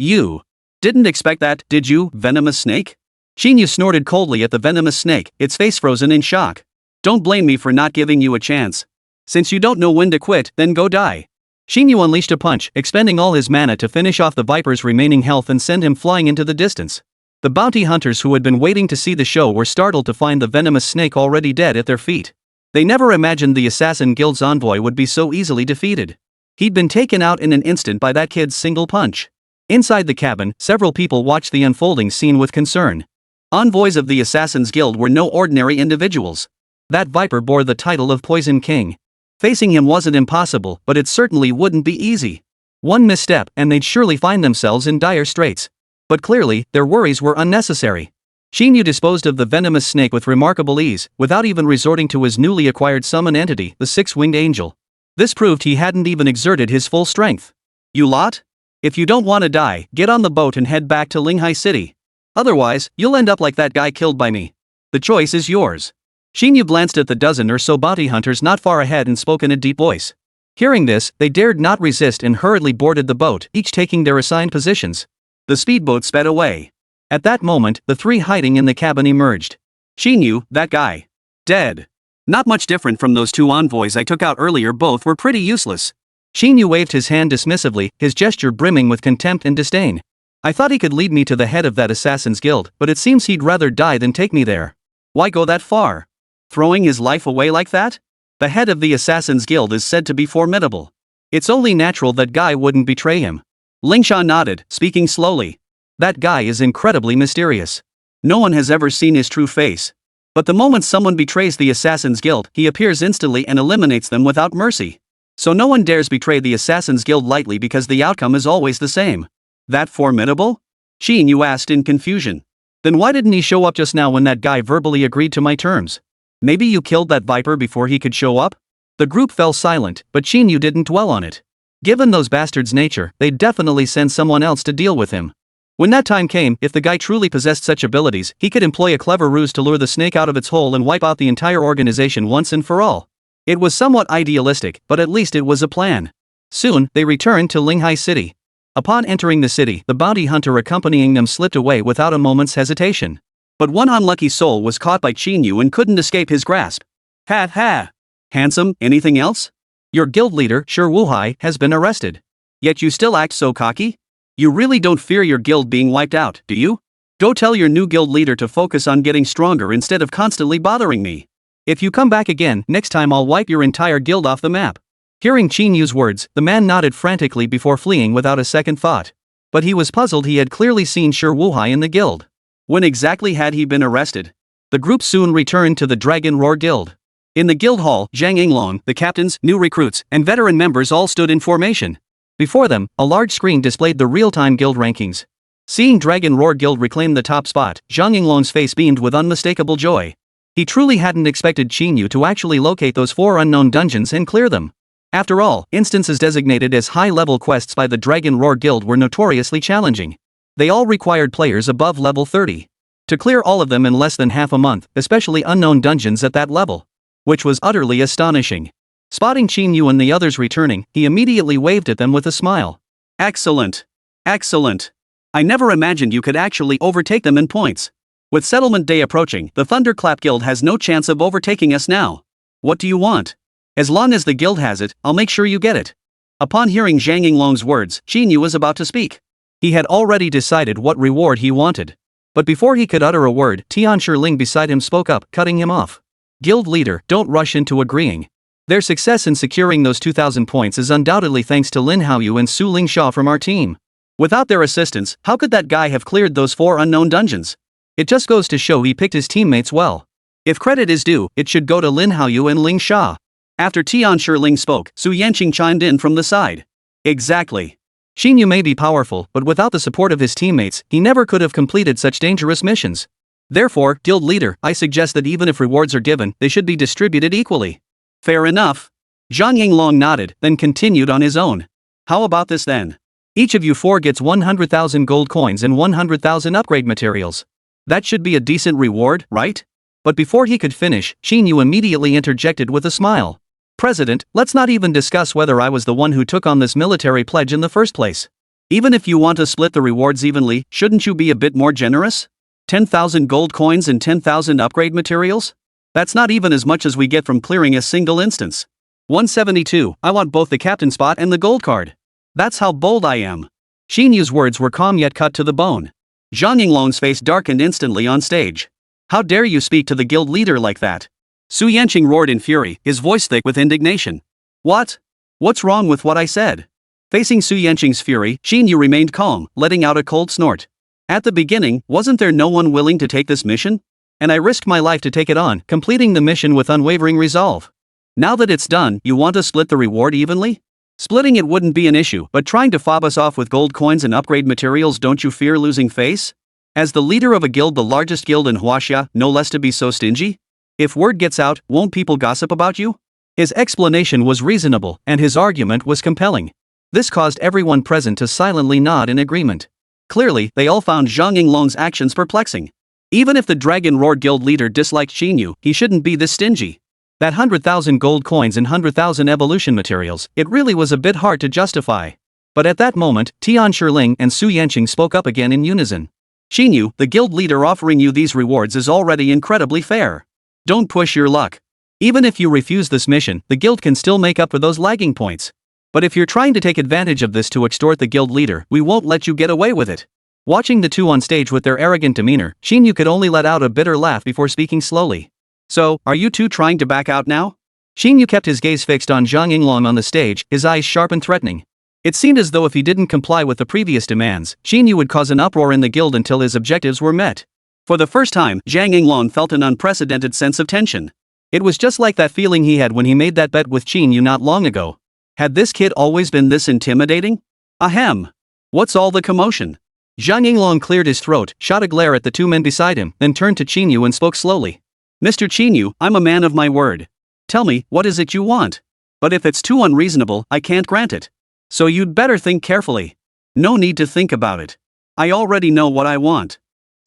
Speaker 2: didn't expect that, did you, venomous snake? Qín Yǔ snorted coldly at the venomous snake, its face frozen in shock. Don't blame me for not giving you a chance. Since you don't know when to quit, then go die. Qín Yǔ unleashed a punch, expending all his mana to finish off the Viper's remaining health and send him flying into the distance. The bounty hunters who had been waiting to see the show were startled to find the venomous snake already dead at their feet. They never imagined the Assassin Guild's envoy would be so easily defeated. He'd been taken out in an instant by that kid's single punch. Inside the cabin, several people watched the unfolding scene with concern. Envoys of the Assassin's Guild were no ordinary individuals. That Viper bore the title of Poison King. Facing him wasn't impossible, but it certainly wouldn't be easy. One misstep, and they'd surely find themselves in dire straits. But clearly, their worries were unnecessary. Qín Yǔ disposed of the venomous snake with remarkable ease, without even resorting to his newly acquired summon entity, the six-winged angel. This proved he hadn't even exerted his full strength. You lot? If you don't want to die, get on the boat and head back to Linghai City. Otherwise, you'll end up like that guy killed by me. The choice is yours. Qín Yǔ glanced at the dozen or so bounty hunters not far ahead and spoke in a deep voice. Hearing this, they dared not resist and hurriedly boarded the boat, each taking their assigned positions. The speedboat sped away. At that moment, the three hiding in the cabin emerged. Qín Yǔ, that guy. Dead. Not much different from those two envoys I took out earlier, both were pretty useless. Qín Yǔ waved his hand dismissively, his gesture brimming with contempt and disdain. I thought he could lead me to the head of that Assassin's Guild, but it seems he'd rather die than take me there. Why go that far? Throwing his life away like that? The head of the Assassin's Guild is said to be formidable. It's only natural that guy wouldn't betray him. Lingsha nodded, speaking slowly. That guy is incredibly mysterious. No one has ever seen his true face. But the moment someone betrays the Assassin's Guild, he appears instantly and eliminates them without mercy. So no one dares betray the Assassin's Guild lightly because the outcome is always the same. That formidable? Qín Yǔ asked in confusion. Then why didn't he show up just now when that guy verbally agreed to my terms? Maybe you killed that Viper before he could show up? The group fell silent, but Qín Yǔ didn't dwell on it. Given those bastards' nature, they'd definitely send someone else to deal with him. When that time came, if the guy truly possessed such abilities, he could employ a clever ruse to lure the snake out of its hole and wipe out the entire organization once and for all. It was somewhat idealistic, but at least it was a plan. Soon, they returned to Linghai City. Upon entering the city, the bounty hunter accompanying them slipped away without a moment's hesitation. But one unlucky soul was caught by Qín Yǔ and couldn't escape his grasp. Ha ha! Handsome, anything else? Your guild leader, Qín Yǔ, has been arrested. Yet you still act so cocky? You really don't fear your guild being wiped out, do you? Go tell your new guild leader to focus on getting stronger instead of constantly bothering me. If you come back again, next time I'll wipe your entire guild off the map. Hearing Qín Yǔ's words, the man nodded frantically before fleeing without a second thought. But he was puzzled. He had clearly seen Qín Yǔ in the guild. When exactly had he been arrested? The group soon returned to the Dragon Roar Guild. In the guild hall, Zhang Yinglong, the captains, new recruits, and veteran members all stood in formation. Before them, a large screen displayed the real-time guild rankings. Seeing Dragon Roar Guild reclaim the top spot, Zhang Yinglong's face beamed with unmistakable joy. He truly hadn't expected Qín Yǔ to actually locate those 4 unknown dungeons and clear them. After all, instances designated as high-level quests by the Dragon Roar Guild were notoriously challenging. They all required players above level 30 to clear all of them in less than half a month, especially unknown dungeons at that level. Which was utterly astonishing. Spotting Qín Yǔ and the others returning, he immediately waved at them with a smile. Excellent. Excellent. I never imagined you could actually overtake them in points. With settlement day approaching, the Thunderclap Guild has no chance of overtaking us now. What do you want? As long as the guild has it, I'll make sure you get it. Upon hearing Zhang Yinglong's words, Qín Yǔ was about to speak. He had already decided what reward he wanted. But before he could utter a word, Tian Shiling beside him spoke up, cutting him off. Guild leader, don't rush into agreeing. Their success in securing those 2,000 points is undoubtedly thanks to Lin Haoyu and Su Lingsha from our team. Without their assistance, how could that guy have cleared those 4 unknown dungeons? It just goes to show he picked his teammates well. If credit is due, it should go to Lin Haoyu and Ling Sha. After Tian Shiling spoke, Su Yanqing chimed in from the side. Exactly. Qín Yǔ may be powerful, but without the support of his teammates, he never could have completed such dangerous missions. Therefore, guild leader, I suggest that even if rewards are given, they should be distributed equally. Fair enough. Zhang Yinglong nodded, then continued on his own. How about this then? Each of you 4 gets 100,000 gold coins and 100,000 upgrade materials. That should be a decent reward, right? But before he could finish, Qín Yǔ immediately interjected with a smile. President, let's not even discuss whether I was the one who took on this military pledge in the first place. Even if you want to split the rewards evenly, shouldn't you be a bit more generous? 10,000 gold coins and 10,000 upgrade materials? That's not even as much as we get from clearing a single instance. 172, I want both the captain spot and the gold card. That's how bold I am. Qín Yǔ's words were calm yet cut to the bone. Zhang Yinglong's face darkened instantly on stage. How dare you speak to the guild leader like that? Su Yanqing roared in fury, his voice thick with indignation. What? What's wrong with what I said? Facing Su Yanqing's fury, Qín Yǔ remained calm, letting out a cold snort. At the beginning, wasn't there no one willing to take this mission? And I risked my life to take it on, completing the mission with unwavering resolve. Now that it's done, you want to split the reward evenly? Splitting it wouldn't be an issue, but trying to fob us off with gold coins and upgrade materials, don't you fear losing face? As the leader of a guild, the largest guild in Huaxia, no less to be so stingy? If word gets out, won't people gossip about you? His explanation was reasonable, and his argument was compelling. This caused everyone present to silently nod in agreement. Clearly, they all found Zhang Yinglong's actions perplexing. Even if the Dragon Roar Guild leader disliked Qín Yǔ, he shouldn't be this stingy. That 100,000 gold coins and 100,000 evolution materials, it really was a bit hard to justify. But at that moment, Tian Shiling and Su Yanqing spoke up again in unison. Qín Yǔ, the guild leader offering you these rewards is already incredibly fair. Don't push your luck. Even if you refuse this mission, the guild can still make up for those lagging points. But if you're trying to take advantage of this to extort the guild leader, we won't let you get away with it. Watching the two on stage with their arrogant demeanor, Qín Yǔ could only let out a bitter laugh before speaking slowly. So, are you two trying to back out now? Qín Yǔ kept his gaze fixed on Zhang Yinglong on the stage, his eyes sharp and threatening. It seemed as though if he didn't comply with the previous demands, Qín Yǔ would cause an uproar in the guild until his objectives were met. For the first time, Zhang Yinglong felt an unprecedented sense of tension. It was just like that feeling he had when he made that bet with Qín Yǔ not long ago. Had this kid always been this intimidating? Ahem. What's all the commotion? Zhang Yinglong cleared his throat, shot a glare at the 2 men beside him, then turned to Qín Yǔ and spoke slowly. Mr. Qín Yǔ, I'm a man of my word. Tell me, what is it you want? But if it's too unreasonable, I can't grant it. So you'd better think carefully. No need to think about it. I already know what I want.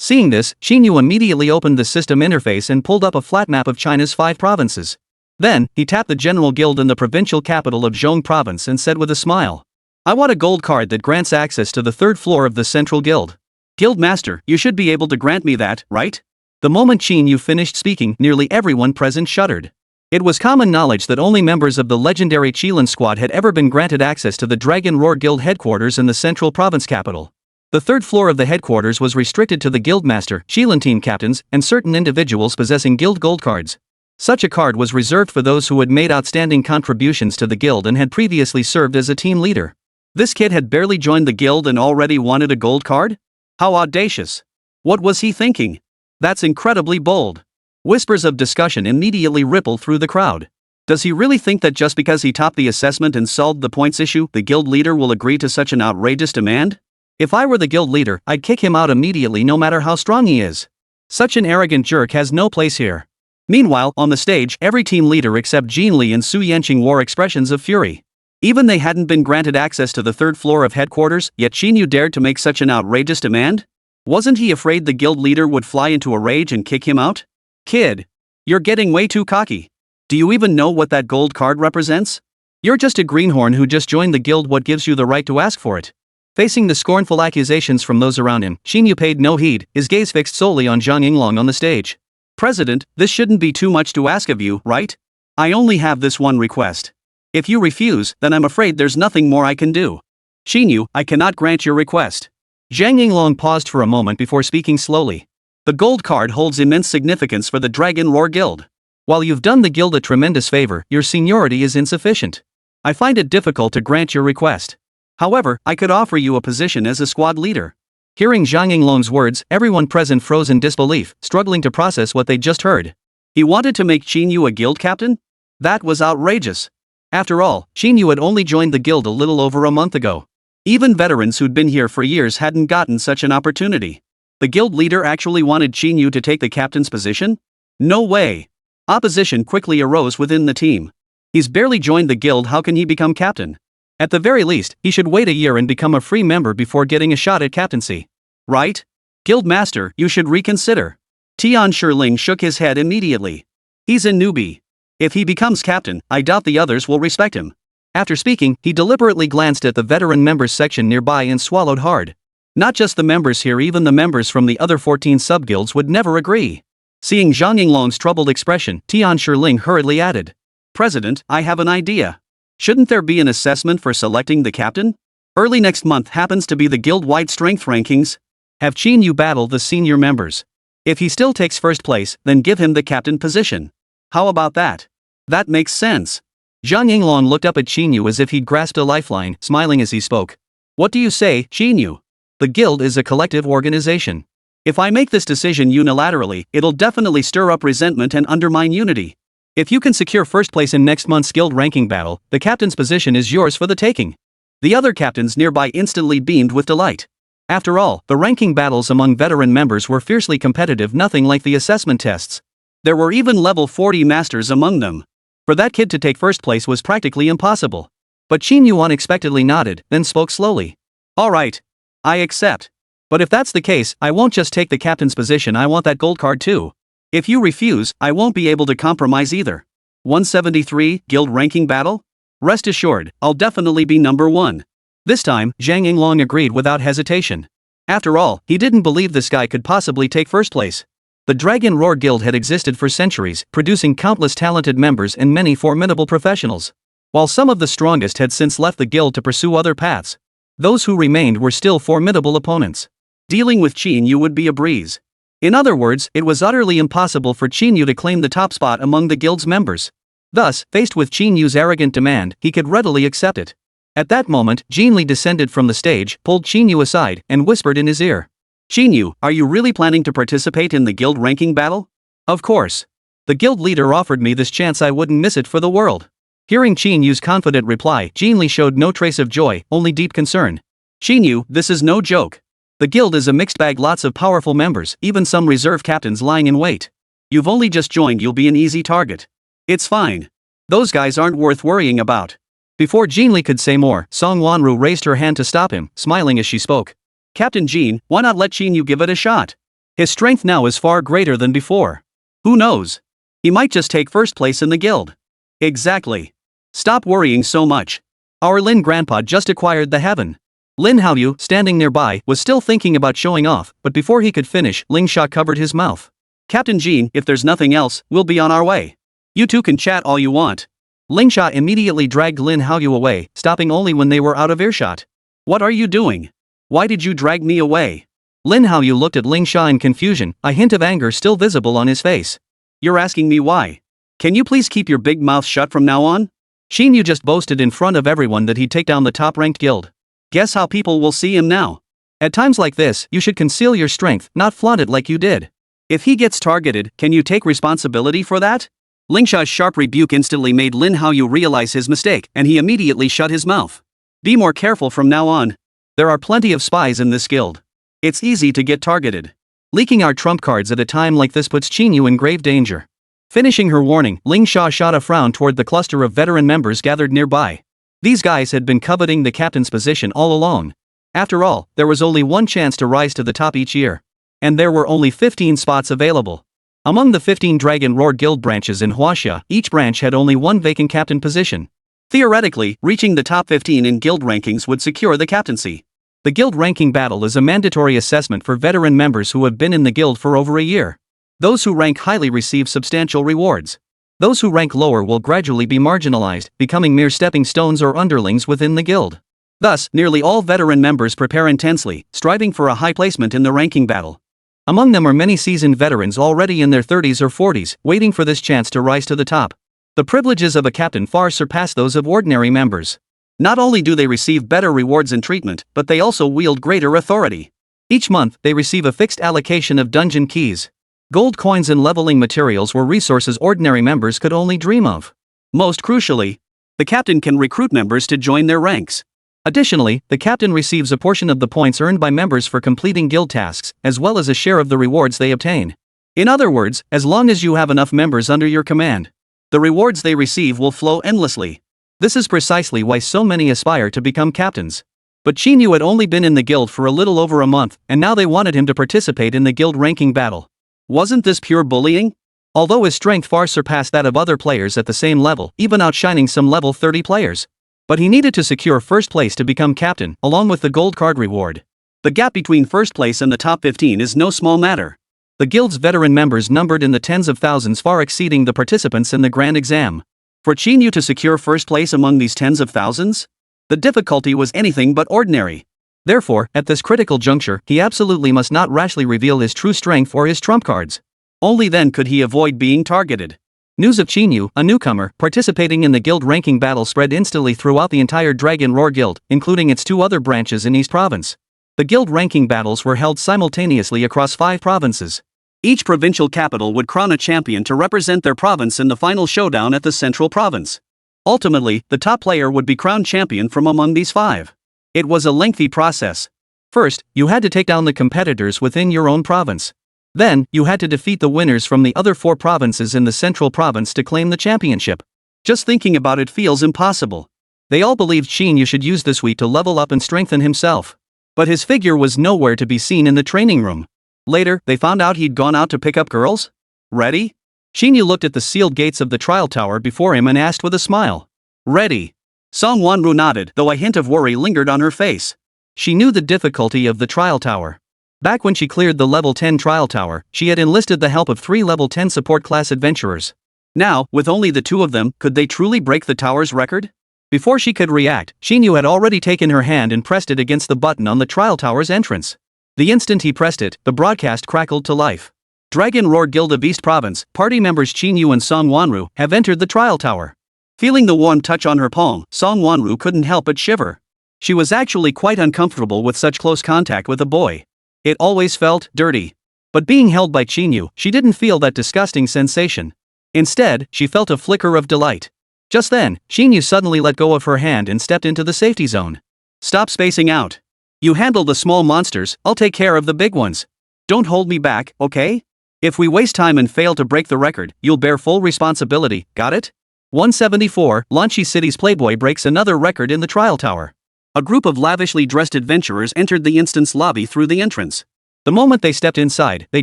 Speaker 2: Seeing this, Qín Yǔ immediately opened the system interface and pulled up a flat map of China's 5 provinces. Then, he tapped the General Guild in the provincial capital of Zhong Province and said with a smile. I want a gold card that grants access to the 3rd floor of the Central Guild. Guild Master, you should be able to grant me that, right? The moment Qín Yǔ finished speaking, nearly everyone present shuddered. It was common knowledge that only members of the legendary Qilin squad had ever been granted access to the Dragon Roar Guild headquarters in the Central Province capital. The 3rd floor of the headquarters was restricted to the Guildmaster, Qilin team captains, and certain individuals possessing guild gold cards. Such a card was reserved for those who had made outstanding contributions to the guild and had previously served as a team leader. This kid had barely joined the guild and already wanted a gold card? How audacious! What was he thinking? That's incredibly bold. Whispers of discussion immediately rippled through the crowd. Does he really think that just because he topped the assessment and solved the points issue, the guild leader will agree to such an outrageous demand? If I were the guild leader, I'd kick him out immediately no matter how strong he is. Such an arrogant jerk has no place here. Meanwhile, on the stage, every team leader except Jin Li and Su Yanqing wore expressions of fury. Even they hadn't been granted access to the third floor of headquarters, yet Qín Yǔ dared to make such an outrageous demand? Wasn't he afraid the guild leader would fly into a rage and kick him out? Kid, you're getting way too cocky. Do you even know what that gold card represents? You're just a greenhorn who just joined the guild. What gives you the right to ask for it? Facing the scornful accusations from those around him, Qín Yǔ paid no heed, his gaze fixed solely on Zhang Yinglong on the stage. President, this shouldn't be too much to ask of you, right? I only have this one request. If you refuse, then I'm afraid there's nothing more I can do. Qín Yǔ, I cannot grant your request. Zhang Yinglong paused for a moment before speaking slowly. The gold card holds immense significance for the Dragon Roar Guild. While you've done the guild a tremendous favor, your seniority is insufficient. I find it difficult to grant your request. However, I could offer you a position as a squad leader. Hearing Zhang Yinglong's words, everyone present froze in disbelief, struggling to process what they just heard. He wanted to make Qín Yǔ a guild captain? That was outrageous. After all, Qín Yǔ had only joined the guild a little over a month ago. Even veterans who'd been here for years hadn't gotten such an opportunity. The guild leader actually wanted Qín Yǔ to take the captain's position? No way. Opposition quickly arose within the team. He's barely joined the guild, how can he become captain? At the very least, he should wait a year and become a free member before getting a shot at captaincy. Right? Guild master, you should reconsider. Tian Shiling shook his head immediately. He's a newbie. If he becomes captain, I doubt the others will respect him. After speaking, he deliberately glanced at the veteran members section nearby and swallowed hard. Not just the members here, even the members from the other 14 subguilds would never agree. Seeing Zhang Yinglong's troubled expression, Tian Shiling hurriedly added, President, I have an idea. Shouldn't there be an assessment for selecting the captain? Early next month happens to be the guild-wide strength rankings. Have Qín Yǔ battle the senior members. If he still takes first place, then give him the captain position. How about that? That makes sense. Zhang Yinglong looked up at Qín Yǔ as if he'd grasped a lifeline, smiling as he spoke. What do you say, Qín Yǔ? The guild is a collective organization. If I make this decision unilaterally, it'll definitely stir up resentment and undermine unity. If you can secure first place in next month's guild ranking battle, the captain's position is yours for the taking. The other captains nearby instantly beamed with delight. After all, the ranking battles among veteran members were fiercely competitive, nothing like the assessment tests. There were even level 40 masters among them. For that kid to take first place was practically impossible. But Qín Yǔ unexpectedly nodded, then spoke slowly. All right. I accept. But if that's the case, I won't just take the captain's position, I want that gold card too. If you refuse, I won't be able to compromise either. 173, guild ranking battle? Rest assured, I'll definitely be number 1. This time, Zhang Yinglong agreed without hesitation. After all, he didn't believe this guy could possibly take first place. The Dragon Roar Guild had existed for centuries, producing countless talented members and many formidable professionals. While some of the strongest had since left the guild to pursue other paths, those who remained were still formidable opponents. Dealing with Qín Yǔ would be a breeze. In other words, it was utterly impossible for Qín Yǔ to claim the top spot among the guild's members. Thus, faced with Qín Yǔ's arrogant demand, he could readily accept it. At that moment, Jin Li descended from the stage, pulled Qín Yǔ aside, and whispered in his ear. Qín Yǔ, are you really planning to participate in the guild ranking battle? Of course. The guild leader offered me this chance, I wouldn't miss it for the world. Hearing Qín Yǔ's confident reply, Jin Li showed no trace of joy, only deep concern. Qín Yǔ, this is no joke. The guild is a mixed bag, lots of powerful members, even some reserve captains lying in wait. You've only just joined, you'll be an easy target. It's fine. Those guys aren't worth worrying about. Before Jin Li could say more, Song Wanru raised her hand to stop him, smiling as she spoke. Captain Jin, why not let Qín Yǔ give it a shot? His strength now is far greater than before. Who knows? He might just take first place in the guild. Exactly. Stop worrying so much. Our Lin grandpa just acquired the heaven. Lin Haoyu, standing nearby, was still thinking about showing off, but before he could finish, Ling Sha covered his mouth. Captain Jin, if there's nothing else, we'll be on our way. You two can chat all you want. Ling Sha immediately dragged Lin Haoyu away, stopping only when they were out of earshot. What are you doing? Why did you drag me away? Lin Haoyu looked at Ling Sha in confusion, a hint of anger still visible on his face. You're asking me why? Can you please keep your big mouth shut from now on? Qín Yǔ just boasted in front of everyone that he'd take down the top-ranked guild. Guess how people will see him now? At times like this, you should conceal your strength, not flaunt it like you did. If he gets targeted, can you take responsibility for that? Ling Sha's sharp rebuke instantly made Lin Haoyu realize his mistake, and he immediately shut his mouth. Be more careful from now on. There are plenty of spies in this guild. It's easy to get targeted. Leaking our trump cards at a time like this puts Qín Yǔ in grave danger. Finishing her warning, Ling Sha shot a frown toward the cluster of veteran members gathered nearby. These guys had been coveting the captain's position all along. After all, there was only one chance to rise to the top each year. And there were only 15 spots available. Among the 15 Dragon Roar Guild branches in Huaxia, each branch had only one vacant captain position. Theoretically, reaching the top 15 in guild rankings would secure the captaincy. The guild ranking battle is a mandatory assessment for veteran members who have been in the guild for over a year. Those who rank highly receive substantial rewards. Those who rank lower will gradually be marginalized, becoming mere stepping stones or underlings within the guild. Thus, nearly all veteran members prepare intensely, striving for a high placement in the ranking battle. Among them are many seasoned veterans already in their 30s or 40s, waiting for this chance to rise to the top. The privileges of a captain far surpass those of ordinary members. Not only do they receive better rewards and treatment, but they also wield greater authority. Each month, they receive a fixed allocation of dungeon keys. Gold coins and leveling materials were resources ordinary members could only dream of. Most crucially, the captain can recruit members to join their ranks. Additionally, the captain receives a portion of the points earned by members for completing guild tasks, as well as a share of the rewards they obtain. In other words, as long as you have enough members under your command, the rewards they receive will flow endlessly. This is precisely why so many aspire to become captains. But Qín Yǔ had only been in the guild for a little over a month, and now they wanted him to participate in the guild ranking battle. Wasn't this pure bullying? Although his strength far surpassed that of other players at the same level, even outshining some level 30 players. But he needed to secure first place to become captain, along with the gold card reward. The gap between first place and the top 15 is no small matter. The guild's veteran members numbered in the tens of thousands, far exceeding the participants in the grand exam. For Qín Yǔ to secure first place among these tens of thousands? The difficulty was anything but ordinary. Therefore, at this critical juncture, he absolutely must not rashly reveal his true strength or his trump cards. Only then could he avoid being targeted. News of Qín Yǔ, a newcomer, participating in the guild ranking battle spread instantly throughout the entire Dragon Roar Guild, including its 2 other branches in East Province. The guild ranking battles were held simultaneously across 5 provinces. Each provincial capital would crown a champion to represent their province in the final showdown at the central province. Ultimately, the top player would be crowned champion from among these 5. It was a lengthy process. First, you had to take down the competitors within your own province. Then, you had to defeat the winners from the other 4 provinces in the central province to claim the championship. Just thinking about it feels impossible. They all believed Qín Yǔ should use this week to level up and strengthen himself. But his figure was nowhere to be seen in the training room. Later, they found out he'd gone out to pick up girls? Ready? Qín Yǔ looked at the sealed gates of the trial tower before him and asked with a smile. Ready. Song Wanru nodded, though a hint of worry lingered on her face. She knew the difficulty of the trial tower. Back when she cleared the level 10 trial tower, she had enlisted the help of 3 level 10 support class adventurers. Now, with only the 2 of them, could they truly break the tower's record? Before she could react, Qín Yǔ had already taken her hand and pressed it against the button on the trial tower's entrance. The instant he pressed it, the broadcast crackled to life. Dragon Roar Guild of East Province, party members Qín Yǔ and Song Wanru, have entered the trial tower. Feeling the warm touch on her palm, Song Wanru couldn't help but shiver. She was actually quite uncomfortable with such close contact with a boy. It always felt dirty. But being held by Qín Yǔ, she didn't feel that disgusting sensation. Instead, she felt a flicker of delight. Just then, Qín Yǔ suddenly let go of her hand and stepped into the safety zone. Stop spacing out. You handle the small monsters, I'll take care of the big ones. Don't hold me back, okay? If we waste time and fail to break the record, you'll bear full responsibility, got it? 174, Lanchi City's Playboy breaks another record in the trial tower. A group of lavishly dressed adventurers entered the instance lobby through the entrance. The moment they stepped inside, they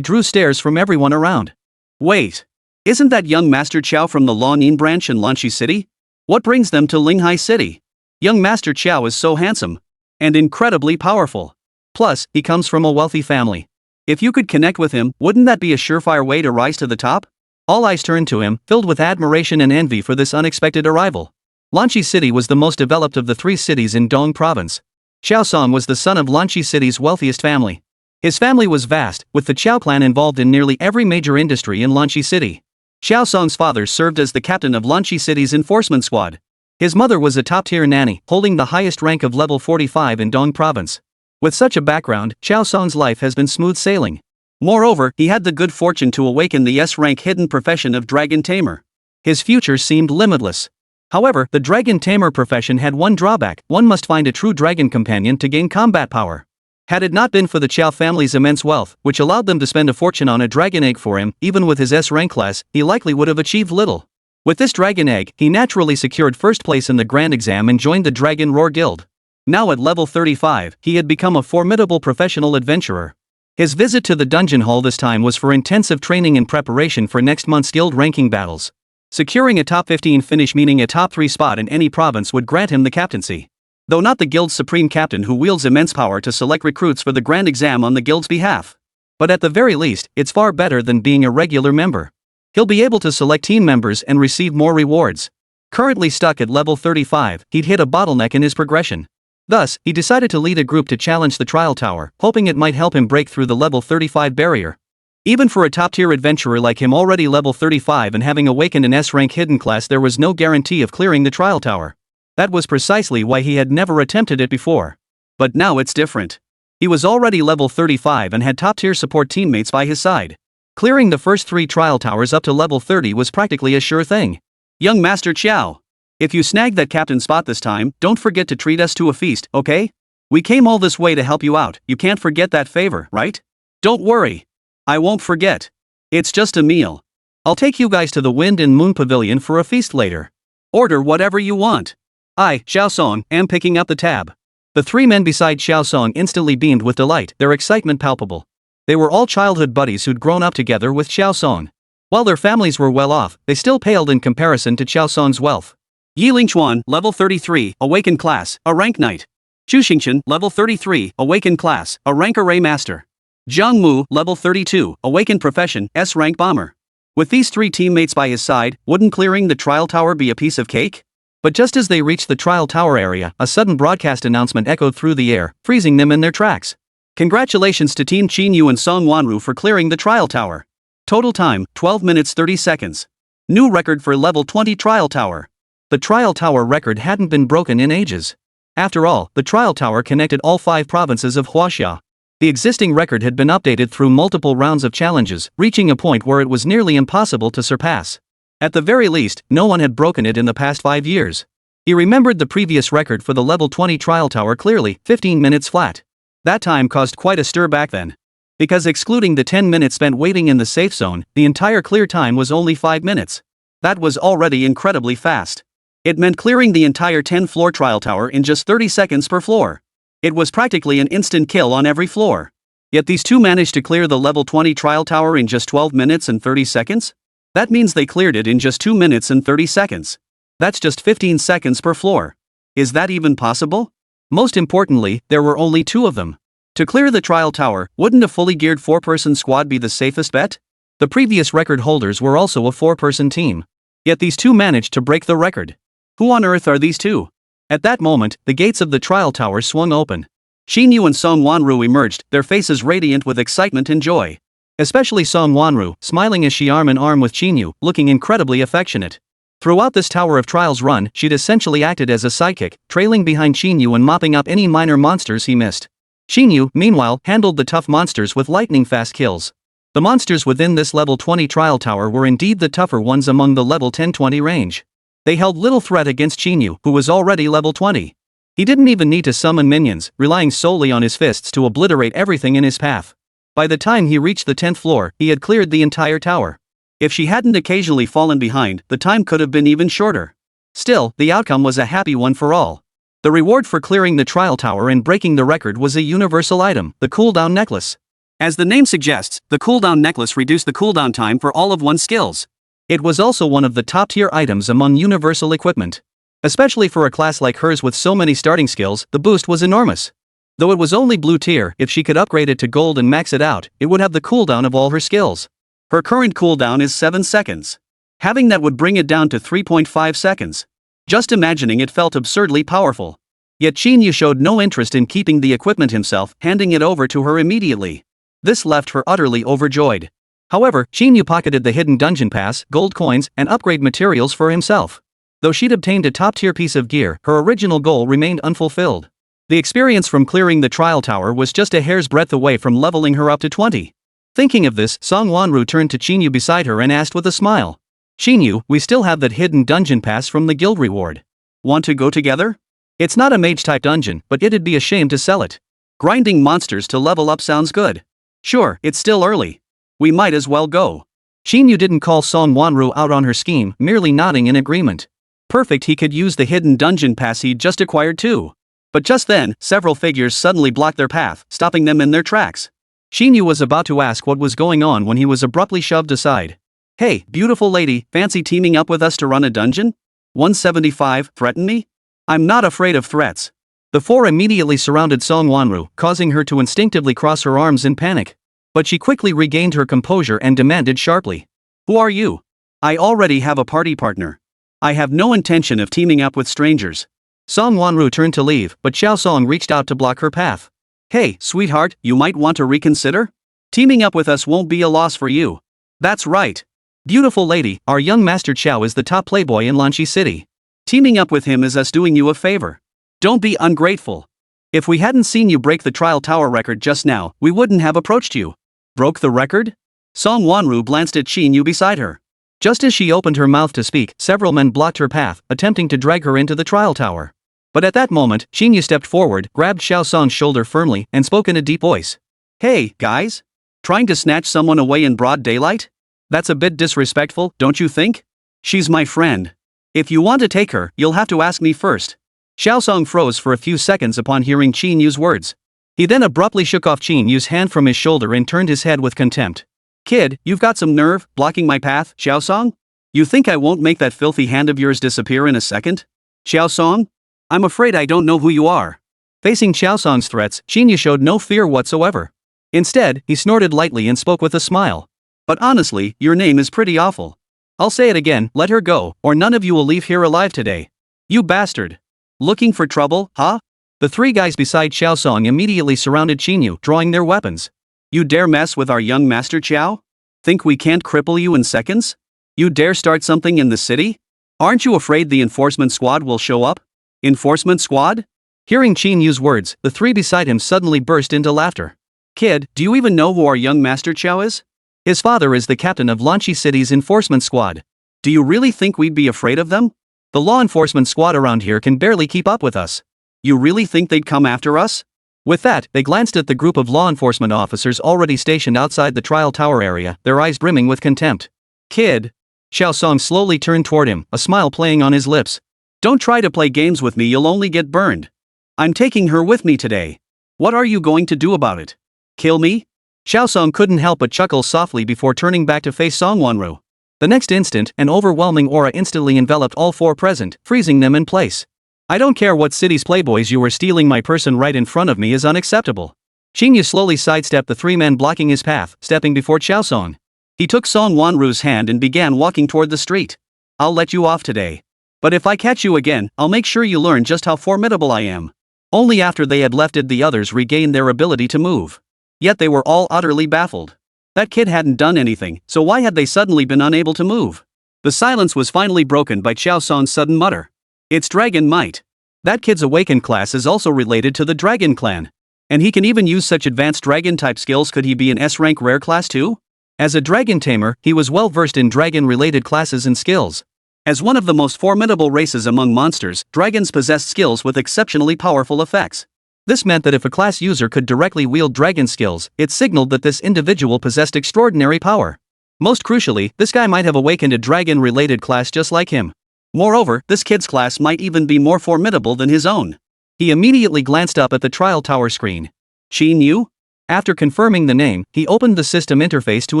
Speaker 2: drew stares from everyone around. Wait. Isn't that young Master Qiao from the Longyin branch in Lanchi City? What brings them to Linghai City? Young Master Qiao is so handsome. And incredibly powerful. Plus, he comes from a wealthy family. If you could connect with him, wouldn't that be a surefire way to rise to the top? All eyes turned to him, filled with admiration and envy for this unexpected arrival. Lanchi City was the most developed of the 3 cities in Dong Province. Qiao Song was the son of Lanchi City's wealthiest family. His family was vast, with the Qiao clan involved in nearly every major industry in Lanchi City. Qiao Song's father served as the captain of Lanchi City's enforcement squad. His mother was a top-tier nanny, holding the highest rank of level 45 in Dong Province. With such a background, Qiao Song's life has been smooth sailing. Moreover, he had the good fortune to awaken the S-rank hidden profession of dragon tamer. His future seemed limitless. However, the dragon tamer profession had one drawback: one must find a true dragon companion to gain combat power. Had it not been for the Qiao family's immense wealth, which allowed them to spend a fortune on a dragon egg for him, even with his S rank class, he likely would have achieved little. With this dragon egg, he naturally secured first place in the grand exam and joined the Dragon Roar Guild. Now at level 35, he had become a formidable professional adventurer. His visit to the dungeon hall this time was for intensive training in preparation for next month's guild ranking battles. Securing a top 15 finish, meaning a top 3 spot in any province, would grant him the captaincy. Though not the guild's supreme captain who wields immense power to select recruits for the grand exam on the guild's behalf. But at the very least, it's far better than being a regular member. He'll be able to select team members and receive more rewards. Currently stuck at level 35, he'd hit a bottleneck in his progression. Thus, he decided to lead a group to challenge the trial tower, hoping it might help him break through the level 35 barrier. Even for a top-tier adventurer like him, already level 35 and having awakened an S-rank hidden class, there was no guarantee of clearing the trial tower. That was precisely why he had never attempted it before. But now it's different. He was already level 35 and had top-tier support teammates by his side. Clearing the first 3 trial towers up to level 30 was practically a sure thing. Young Master Qiao, if you snag that captain spot this time, don't forget to treat us to a feast, okay? We came all this way to help you out, you can't forget that favor, right? Don't worry. I won't forget. It's just a meal. I'll take you guys to the Wind and Moon Pavilion for a feast later. Order whatever you want. I, Xiao Song, am picking up the tab. The 3 men beside Xiao Song instantly beamed with delight, their excitement palpable. They were all childhood buddies who'd grown up together with Xiao Song. While their families were well off, they still paled in comparison to Xiao Song's wealth. Yi Lingchuan, level 33, awakened class, a rank knight. Chu Xingchen, level 33, awakened class, a rank array master. Jiang Mu, level 32, awakened profession, S rank bomber. With these 3 teammates by his side, wouldn't clearing the trial tower be a piece of cake? But just as they reached the trial tower area, a sudden broadcast announcement echoed through the air, freezing them in their tracks. Congratulations to Team Qín Yǔ and Song Wanru for clearing the trial tower. Total time, 12 minutes 30 seconds. New record for level 20 trial tower. The trial tower record hadn't been broken in ages. After all, the trial tower connected all 5 provinces of Huaxia. The existing record had been updated through multiple rounds of challenges, reaching a point where it was nearly impossible to surpass. At the very least, no one had broken it in the past 5 years. He remembered the previous record for the level 20 trial tower clearly, 15 minutes flat. That time caused quite a stir back then. Because excluding the 10 minutes spent waiting in the safe zone, the entire clear time was only 5 minutes. That was already incredibly fast. It meant clearing the entire 10-floor trial tower in just 30 seconds per floor. It was practically an instant kill on every floor. Yet these 2 managed to clear the level 20 trial tower in just 12 minutes and 30 seconds? That means they cleared it in just 2 minutes and 30 seconds. That's just 15 seconds per floor. Is that even possible? Most importantly, there were only 2 of them. To clear the trial tower, wouldn't a fully geared 4-person squad be the safest bet? The previous record holders were also a 4-person team. Yet these 2 managed to break the record. Who on earth are these 2? At that moment, the gates of the trial tower swung open. Qín Yǔ and Song Wanru emerged, their faces radiant with excitement and joy. Especially Song Wanru, smiling as she arm in arm with Qín Yǔ, looking incredibly affectionate. Throughout this Tower of Trials run, she'd essentially acted as a sidekick, trailing behind Qín Yǔ and mopping up any minor monsters he missed. Qín Yǔ, meanwhile, handled the tough monsters with lightning-fast kills. The monsters within this level 20 trial tower were indeed the tougher ones among the level 10-20 range. They held little threat against Qín Yǔ, who was already level 20. He didn't even need to summon minions, relying solely on his fists to obliterate everything in his path. By the time he reached the 10th floor, he had cleared the entire tower. If she hadn't occasionally fallen behind, the time could have been even shorter. Still, the outcome was a happy one for all. The reward for clearing the trial tower and breaking the record was a universal item, the cooldown necklace. As the name suggests, the cooldown necklace reduced the cooldown time for all of one's skills. It was also one of the top-tier items among universal equipment. Especially for a class like hers with so many starting skills, the boost was enormous. Though it was only blue tier, if she could upgrade it to gold and max it out, it would have the cooldown of all her skills. Her current cooldown is 7 seconds. Having that would bring it down to 3.5 seconds. Just imagining it felt absurdly powerful. Yet Qín Yǔ showed no interest in keeping the equipment himself, handing it over to her immediately. This left her utterly overjoyed. However, Qín Yǔ pocketed the hidden dungeon pass, gold coins, and upgrade materials for himself. Though she'd obtained a top-tier piece of gear, her original goal remained unfulfilled. The experience from clearing the trial tower was just a hair's breadth away from leveling her up to 20. Thinking of this, Song Wanru turned to Qín Yǔ beside her and asked with a smile. Qín Yǔ, we still have that hidden dungeon pass from the guild reward. Want to go together? It's not a mage-type dungeon, but it'd be a shame to sell it. Grinding monsters to level up sounds good. Sure, it's still early. We might as well go.
Speaker 1: Qín Yǔ didn't call Song Wanru out on her scheme, merely nodding in agreement.
Speaker 2: Perfect, he could use the hidden dungeon pass he'd just acquired too. But just then, several figures suddenly blocked their path, stopping them in their tracks.
Speaker 1: Qín Yǔ was about to ask what was going on when he was abruptly shoved aside.
Speaker 2: Hey, beautiful lady, fancy teaming up with us to run a dungeon? 175, threaten me? I'm not afraid of threats.
Speaker 1: The four immediately surrounded Song Wanru, causing her to instinctively cross her arms in panic. But she quickly regained her composure and demanded sharply.
Speaker 2: Who are you? I already have a party partner. I have no intention of teaming up with strangers.
Speaker 1: Song Wanru turned to leave, but Xiao Song reached out to block her path.
Speaker 2: Hey, sweetheart, you might want to reconsider? Teaming up with us won't be a loss for you. That's right.
Speaker 1: Beautiful lady, our young master Qiao is the top playboy in Lanqi City.
Speaker 2: Teaming up with him is us doing you a favor. Don't be ungrateful. If we hadn't seen you break the trial tower record just now, we wouldn't have approached you.
Speaker 1: Broke the record?
Speaker 2: Song Wanru glanced at Qín Yǔ beside her.
Speaker 1: Just as she opened her mouth to speak, several men blocked her path, attempting to drag her into the trial tower. But at that moment, Qín Yǔ stepped forward, grabbed Xiao Song's shoulder firmly, and spoke in a deep voice.
Speaker 2: Hey, guys? Trying to snatch someone away in broad daylight? That's a bit disrespectful, don't you think? She's my friend. If you want to take her, you'll have to ask me first.
Speaker 1: Xiao Song froze for a few seconds upon hearing Qín Yǔ's words. He then abruptly shook off Qín Yǔ's hand from his shoulder and turned his head with contempt.
Speaker 2: Kid, you've got some nerve, blocking my path, Xiao Song? You think I won't make that filthy hand of yours disappear in a second? Xiao Song? I'm afraid I don't know who you are.
Speaker 1: Facing Xiao Song's threats, Qín Yǔ showed no fear whatsoever. Instead, he snorted lightly and spoke with a smile.
Speaker 2: But honestly, your name is pretty awful.
Speaker 1: I'll say it again, let her go, or none of you will leave here alive today.
Speaker 2: You bastard. Looking for trouble, huh?
Speaker 1: The three guys beside Xiao Song immediately surrounded Qín Yǔ, drawing their weapons.
Speaker 2: You dare mess with our young master Qiao? Think we can't cripple you in seconds? You dare start something in the city? Aren't you afraid the enforcement squad will show up? Enforcement squad?
Speaker 1: Hearing Qín Yǔ's words, the three beside him suddenly burst into laughter.
Speaker 2: Kid, do you even know who our young master Qiao is?
Speaker 1: His father is the captain of Lanqi City's enforcement squad.
Speaker 2: Do you really think we'd be afraid of them?
Speaker 1: The law enforcement squad around here can barely keep up with us.
Speaker 2: You really think they'd come after us?
Speaker 1: With that, they glanced at the group of law enforcement officers already stationed outside the trial tower area, their eyes brimming with contempt.
Speaker 2: Kid.
Speaker 1: Xiao Song slowly turned toward him, a smile playing on his lips.
Speaker 2: Don't try to play games with me, you'll only get burned. I'm taking her with me today. What are you going to do about it? Kill me?
Speaker 1: Xiao Song couldn't help but chuckle softly before turning back to face Song Wanru. The next instant, an overwhelming aura instantly enveloped all four present, freezing them in place. I don't care what city's playboys you were, stealing my person right in front of me is unacceptable. Qín Yǔ slowly sidestepped the three men blocking his path, stepping before Xiao Song.
Speaker 2: He took Song Wanru's hand and began walking toward the street. I'll let you off today. But if I catch you again, I'll make sure you learn just how formidable I am. Only after they had left did the others regain their ability to move. Yet they were all utterly baffled. That kid hadn't done anything, so why had they suddenly been unable to move? The silence was finally broken by Xiao Song's sudden mutter. It's dragon might. That kid's awakened class is also related to the dragon clan. And he can even use such advanced dragon type skills. Could he be an S-rank rare class too?
Speaker 1: As a dragon tamer, he was well versed in dragon-related classes and skills.
Speaker 2: As one of the most formidable races among monsters, dragons possess skills with exceptionally powerful effects.
Speaker 1: This meant that if a class user could directly wield dragon skills, it signaled that this individual possessed extraordinary power. Most crucially, this guy might have awakened a dragon-related class just like him.
Speaker 2: Moreover, this kid's class might even be more formidable than his own.
Speaker 1: He immediately glanced up at the trial tower screen.
Speaker 2: Qín Yǔ?
Speaker 1: After confirming the name, he opened the system interface to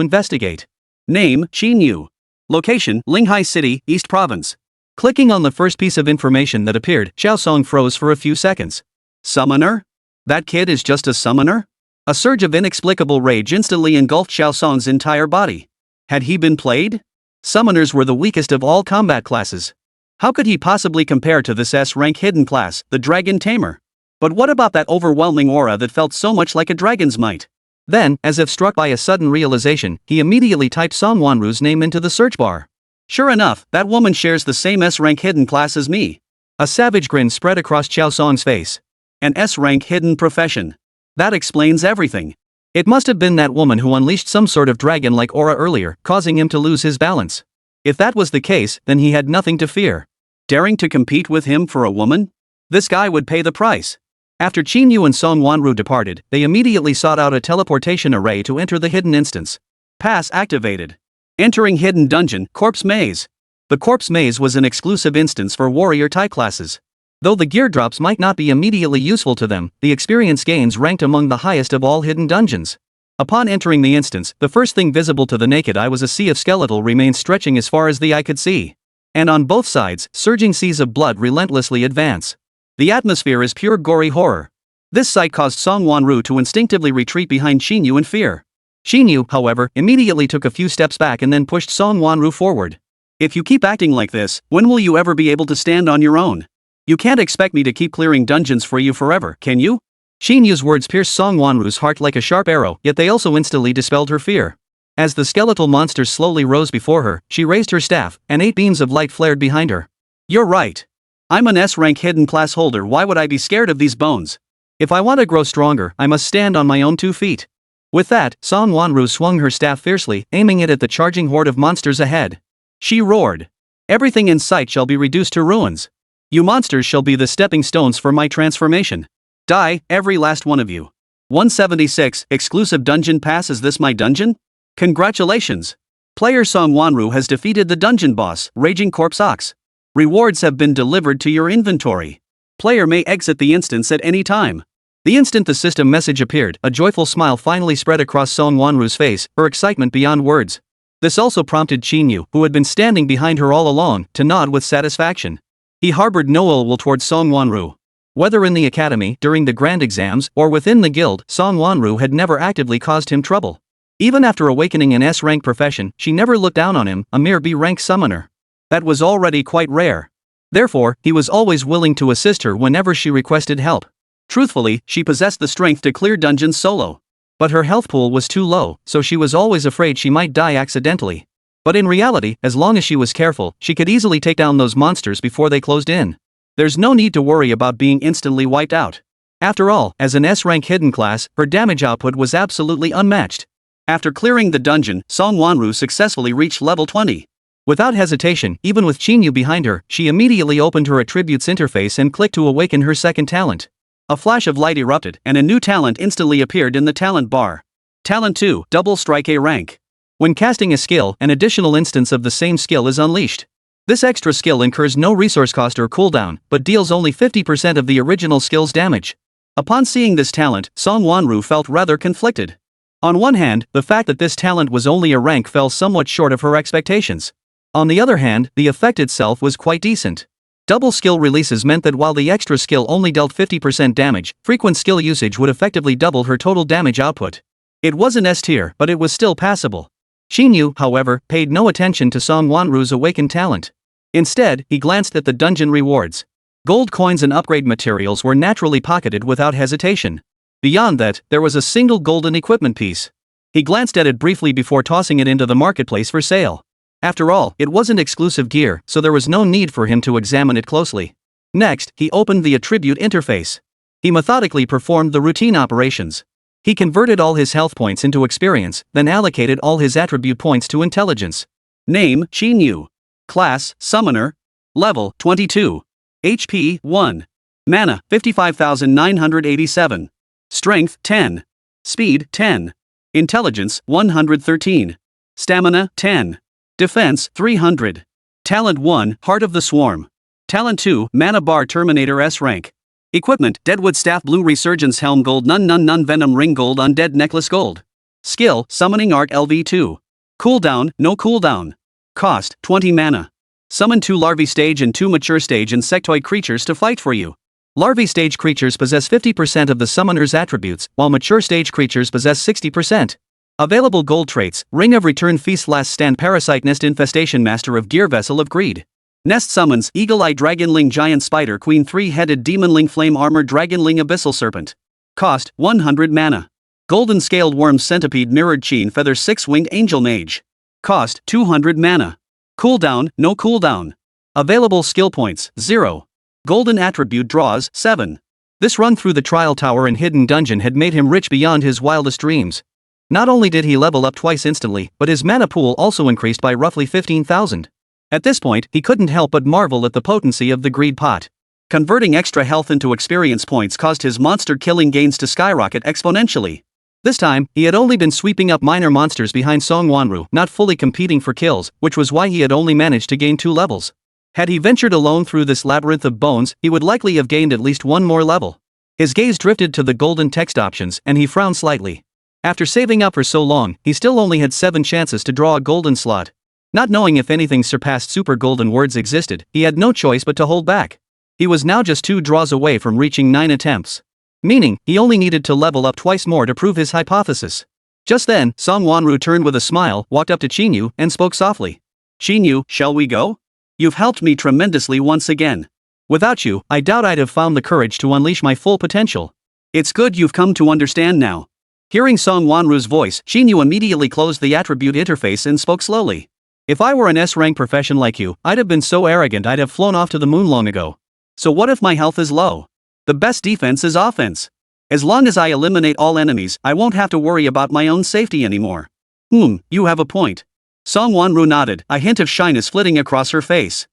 Speaker 1: investigate.
Speaker 2: Name, Qín Yǔ. Location, Linghai City, East Province.
Speaker 1: Clicking on the first piece of information that appeared, Xiao Song froze for a few seconds.
Speaker 2: Summoner? That kid is just a summoner? A surge of inexplicable rage instantly engulfed Xiao Song's entire body. Had he been played? Summoners were the weakest of all combat classes. How could he possibly compare to this S-rank hidden class, the Dragon Tamer? But what about that overwhelming aura that felt so much like a dragon's might?
Speaker 1: Then, as if struck by a sudden realization, he immediately typed Song Wanru's name into the search bar.
Speaker 2: Sure enough, that woman shares the same S-rank hidden class as me.
Speaker 1: A savage grin spread across Xiao Song's face.
Speaker 2: An S-rank hidden profession. That explains everything.
Speaker 1: It must have been that woman who unleashed some sort of dragon-like aura earlier, causing him to lose his balance. If that was the case, then he had nothing to fear.
Speaker 2: Daring to compete with him for a woman? This guy would pay the price. After Qín Yǔ and Song Wanru departed, they immediately sought out a teleportation array to enter the hidden instance. Pass activated. Entering hidden dungeon, Corpse Maze. The Corpse Maze was an exclusive instance for warrior type classes. Though the gear drops might not be immediately useful to them, the experience gains ranked among the highest of all hidden dungeons. Upon entering the instance, the first thing visible to the naked eye was a sea of skeletal remains stretching as far as the eye could see. And on both sides, surging seas of blood relentlessly advance. The atmosphere is pure gory horror. This sight caused Song Wanru to instinctively retreat behind Qín Yǔ in fear. Qín Yǔ, however, immediately took a few steps back and then pushed Song Wanru forward. If you keep acting like this, when will you ever be able to stand on your own? You can't expect me to keep clearing dungeons for you forever, can you? Qín Yǔ's words pierced Song Wanru's heart like a sharp arrow, yet they also instantly dispelled her fear. As the skeletal monsters slowly rose before her, she raised her staff, and 8 beams of light flared behind her. You're right. I'm an S-rank hidden class holder, why would I be scared of these bones? If I want to grow stronger, I must stand on my own 2 feet. With that, Song Wanru swung her staff fiercely, aiming it at the charging horde of monsters ahead. She roared. Everything in sight shall be reduced to ruins. You monsters shall be the stepping stones for my transformation. Die, every last one of you. 176, exclusive dungeon pass. Is this my dungeon? Congratulations! Player Song Wanru has defeated the dungeon boss, Raging Corpse Ox. Rewards have been delivered to your inventory. Player may exit the instance at any time. The instant the system message appeared, a joyful smile finally spread across Song Wanru's face, her excitement beyond words. This also prompted Qín Yǔ, who had been standing behind her all along, to nod with satisfaction. He harbored no ill will towards Song Wanru. Whether in the academy, during the grand exams, or within the guild, Song Wanru had never actively caused him trouble. Even after awakening an S-rank profession, she never looked down on him, a mere B-rank summoner. That was already quite rare. Therefore, he was always willing to assist her whenever she requested help. Truthfully, she possessed the strength to clear dungeons solo. But her health pool was too low, so she was always afraid she might die accidentally. But in reality, as long as she was careful, she could easily take down those monsters before they closed in. There's no need to worry about being instantly wiped out. After all, as an S-rank hidden class, her damage output was absolutely unmatched. After clearing the dungeon, Song Wanru successfully reached level 20. Without hesitation, even with Qín Yǔ behind her, she immediately opened her attributes interface and clicked to awaken her second talent. A flash of light erupted, and a new talent instantly appeared in the talent bar. Talent 2, Double Strike A rank. When casting a skill, an additional instance of the same skill is unleashed. This extra skill incurs no resource cost or cooldown, but deals only 50% of the original skill's damage. Upon seeing this talent, Song Wanru felt rather conflicted. On one hand, the fact that this talent was only a rank fell somewhat short of her expectations. On the other hand, the effect itself was quite decent. Double skill releases meant that while the extra skill only dealt 50% damage, frequent skill usage would effectively double her total damage output. It wasn't S tier, but it was still passable. Qín Yǔ, however, paid no attention to Song Wanru's awakened talent. Instead, he glanced at the dungeon rewards. Gold coins and upgrade materials were naturally pocketed without hesitation. Beyond that, there was a single golden equipment piece. He glanced at it briefly before tossing it into the marketplace for sale. After all, it wasn't exclusive gear, so there was no need for him to examine it closely. Next, he opened the attribute interface. He methodically performed the routine operations. He converted all his health points into experience, then allocated all his attribute points to intelligence. Name, Qín Yǔ. Class, Summoner. Level, 22. HP, 1. Mana, 55,987. Strength, 10. Speed, 10. Intelligence, 113. Stamina, 10. Defense, 300. Talent 1, Heart of the Swarm. Talent 2, Mana Bar Terminator S rank. Equipment, Deadwood Staff Blue Resurgence Helm Gold Nun Venom Ring Gold Undead Necklace Gold. Skill, Summoning Art LV2. Cooldown, no cooldown. Cost, 20 mana. Summon 2 larvae stage and 2 mature stage insectoid creatures to fight for you. Larvae stage creatures possess 50% of the summoner's attributes, while mature stage creatures possess 60%. Available gold traits, Ring of Return Feast Last Stand Parasite Nest Infestation Master of Gear Vessel of Greed. Nest summons, Eagle-Eye Dragonling Giant Spider Queen 3-Headed Demonling Flame Armored Dragonling Abyssal Serpent. Cost, 100 mana. Golden Scaled Worm Centipede Mirrored Sheen Feather 6-Winged Angel Mage. Cost, 200 mana. Cooldown, no cooldown. Available skill points, 0. Golden Attribute Draws, 7. This run through the Trial Tower and Hidden Dungeon had made him rich beyond his wildest dreams. Not only did he level up twice instantly, but his mana pool also increased by roughly 15,000. At this point, he couldn't help but marvel at the potency of the Greed Pot. Converting extra health into experience points caused his monster killing gains to skyrocket exponentially. This time, he had only been sweeping up minor monsters behind Song Wanru, not fully competing for kills, which was why he had only managed to gain 2 levels. Had he ventured alone through this labyrinth of bones, he would likely have gained at least 1 more level. His gaze drifted to the golden text options, and he frowned slightly. After saving up for so long, he still only had 7 chances to draw a golden slot. Not knowing if anything surpassed super golden words existed, he had no choice but to hold back. He was now just 2 draws away from reaching 9 attempts. Meaning, he only needed to level up twice more to prove his hypothesis. Just then, Song Wanru turned with a smile, walked up to Qín Yǔ, and spoke softly. "Qín Yǔ, shall we go? You've helped me tremendously once again. Without you, I doubt I'd have found the courage to unleash my full potential. It's good you've come to understand now." Hearing Song Wanru's voice, Qín Yǔ immediately closed the attribute interface and spoke slowly. "If I were an S-rank profession like you, I'd have been so arrogant I'd have flown off to the moon long ago. So what if my health is low? The best defense is offense. As long as I eliminate all enemies, I won't have to worry about my own safety anymore." You have a point. Song Wanru nodded, a hint of shyness flitting across her face.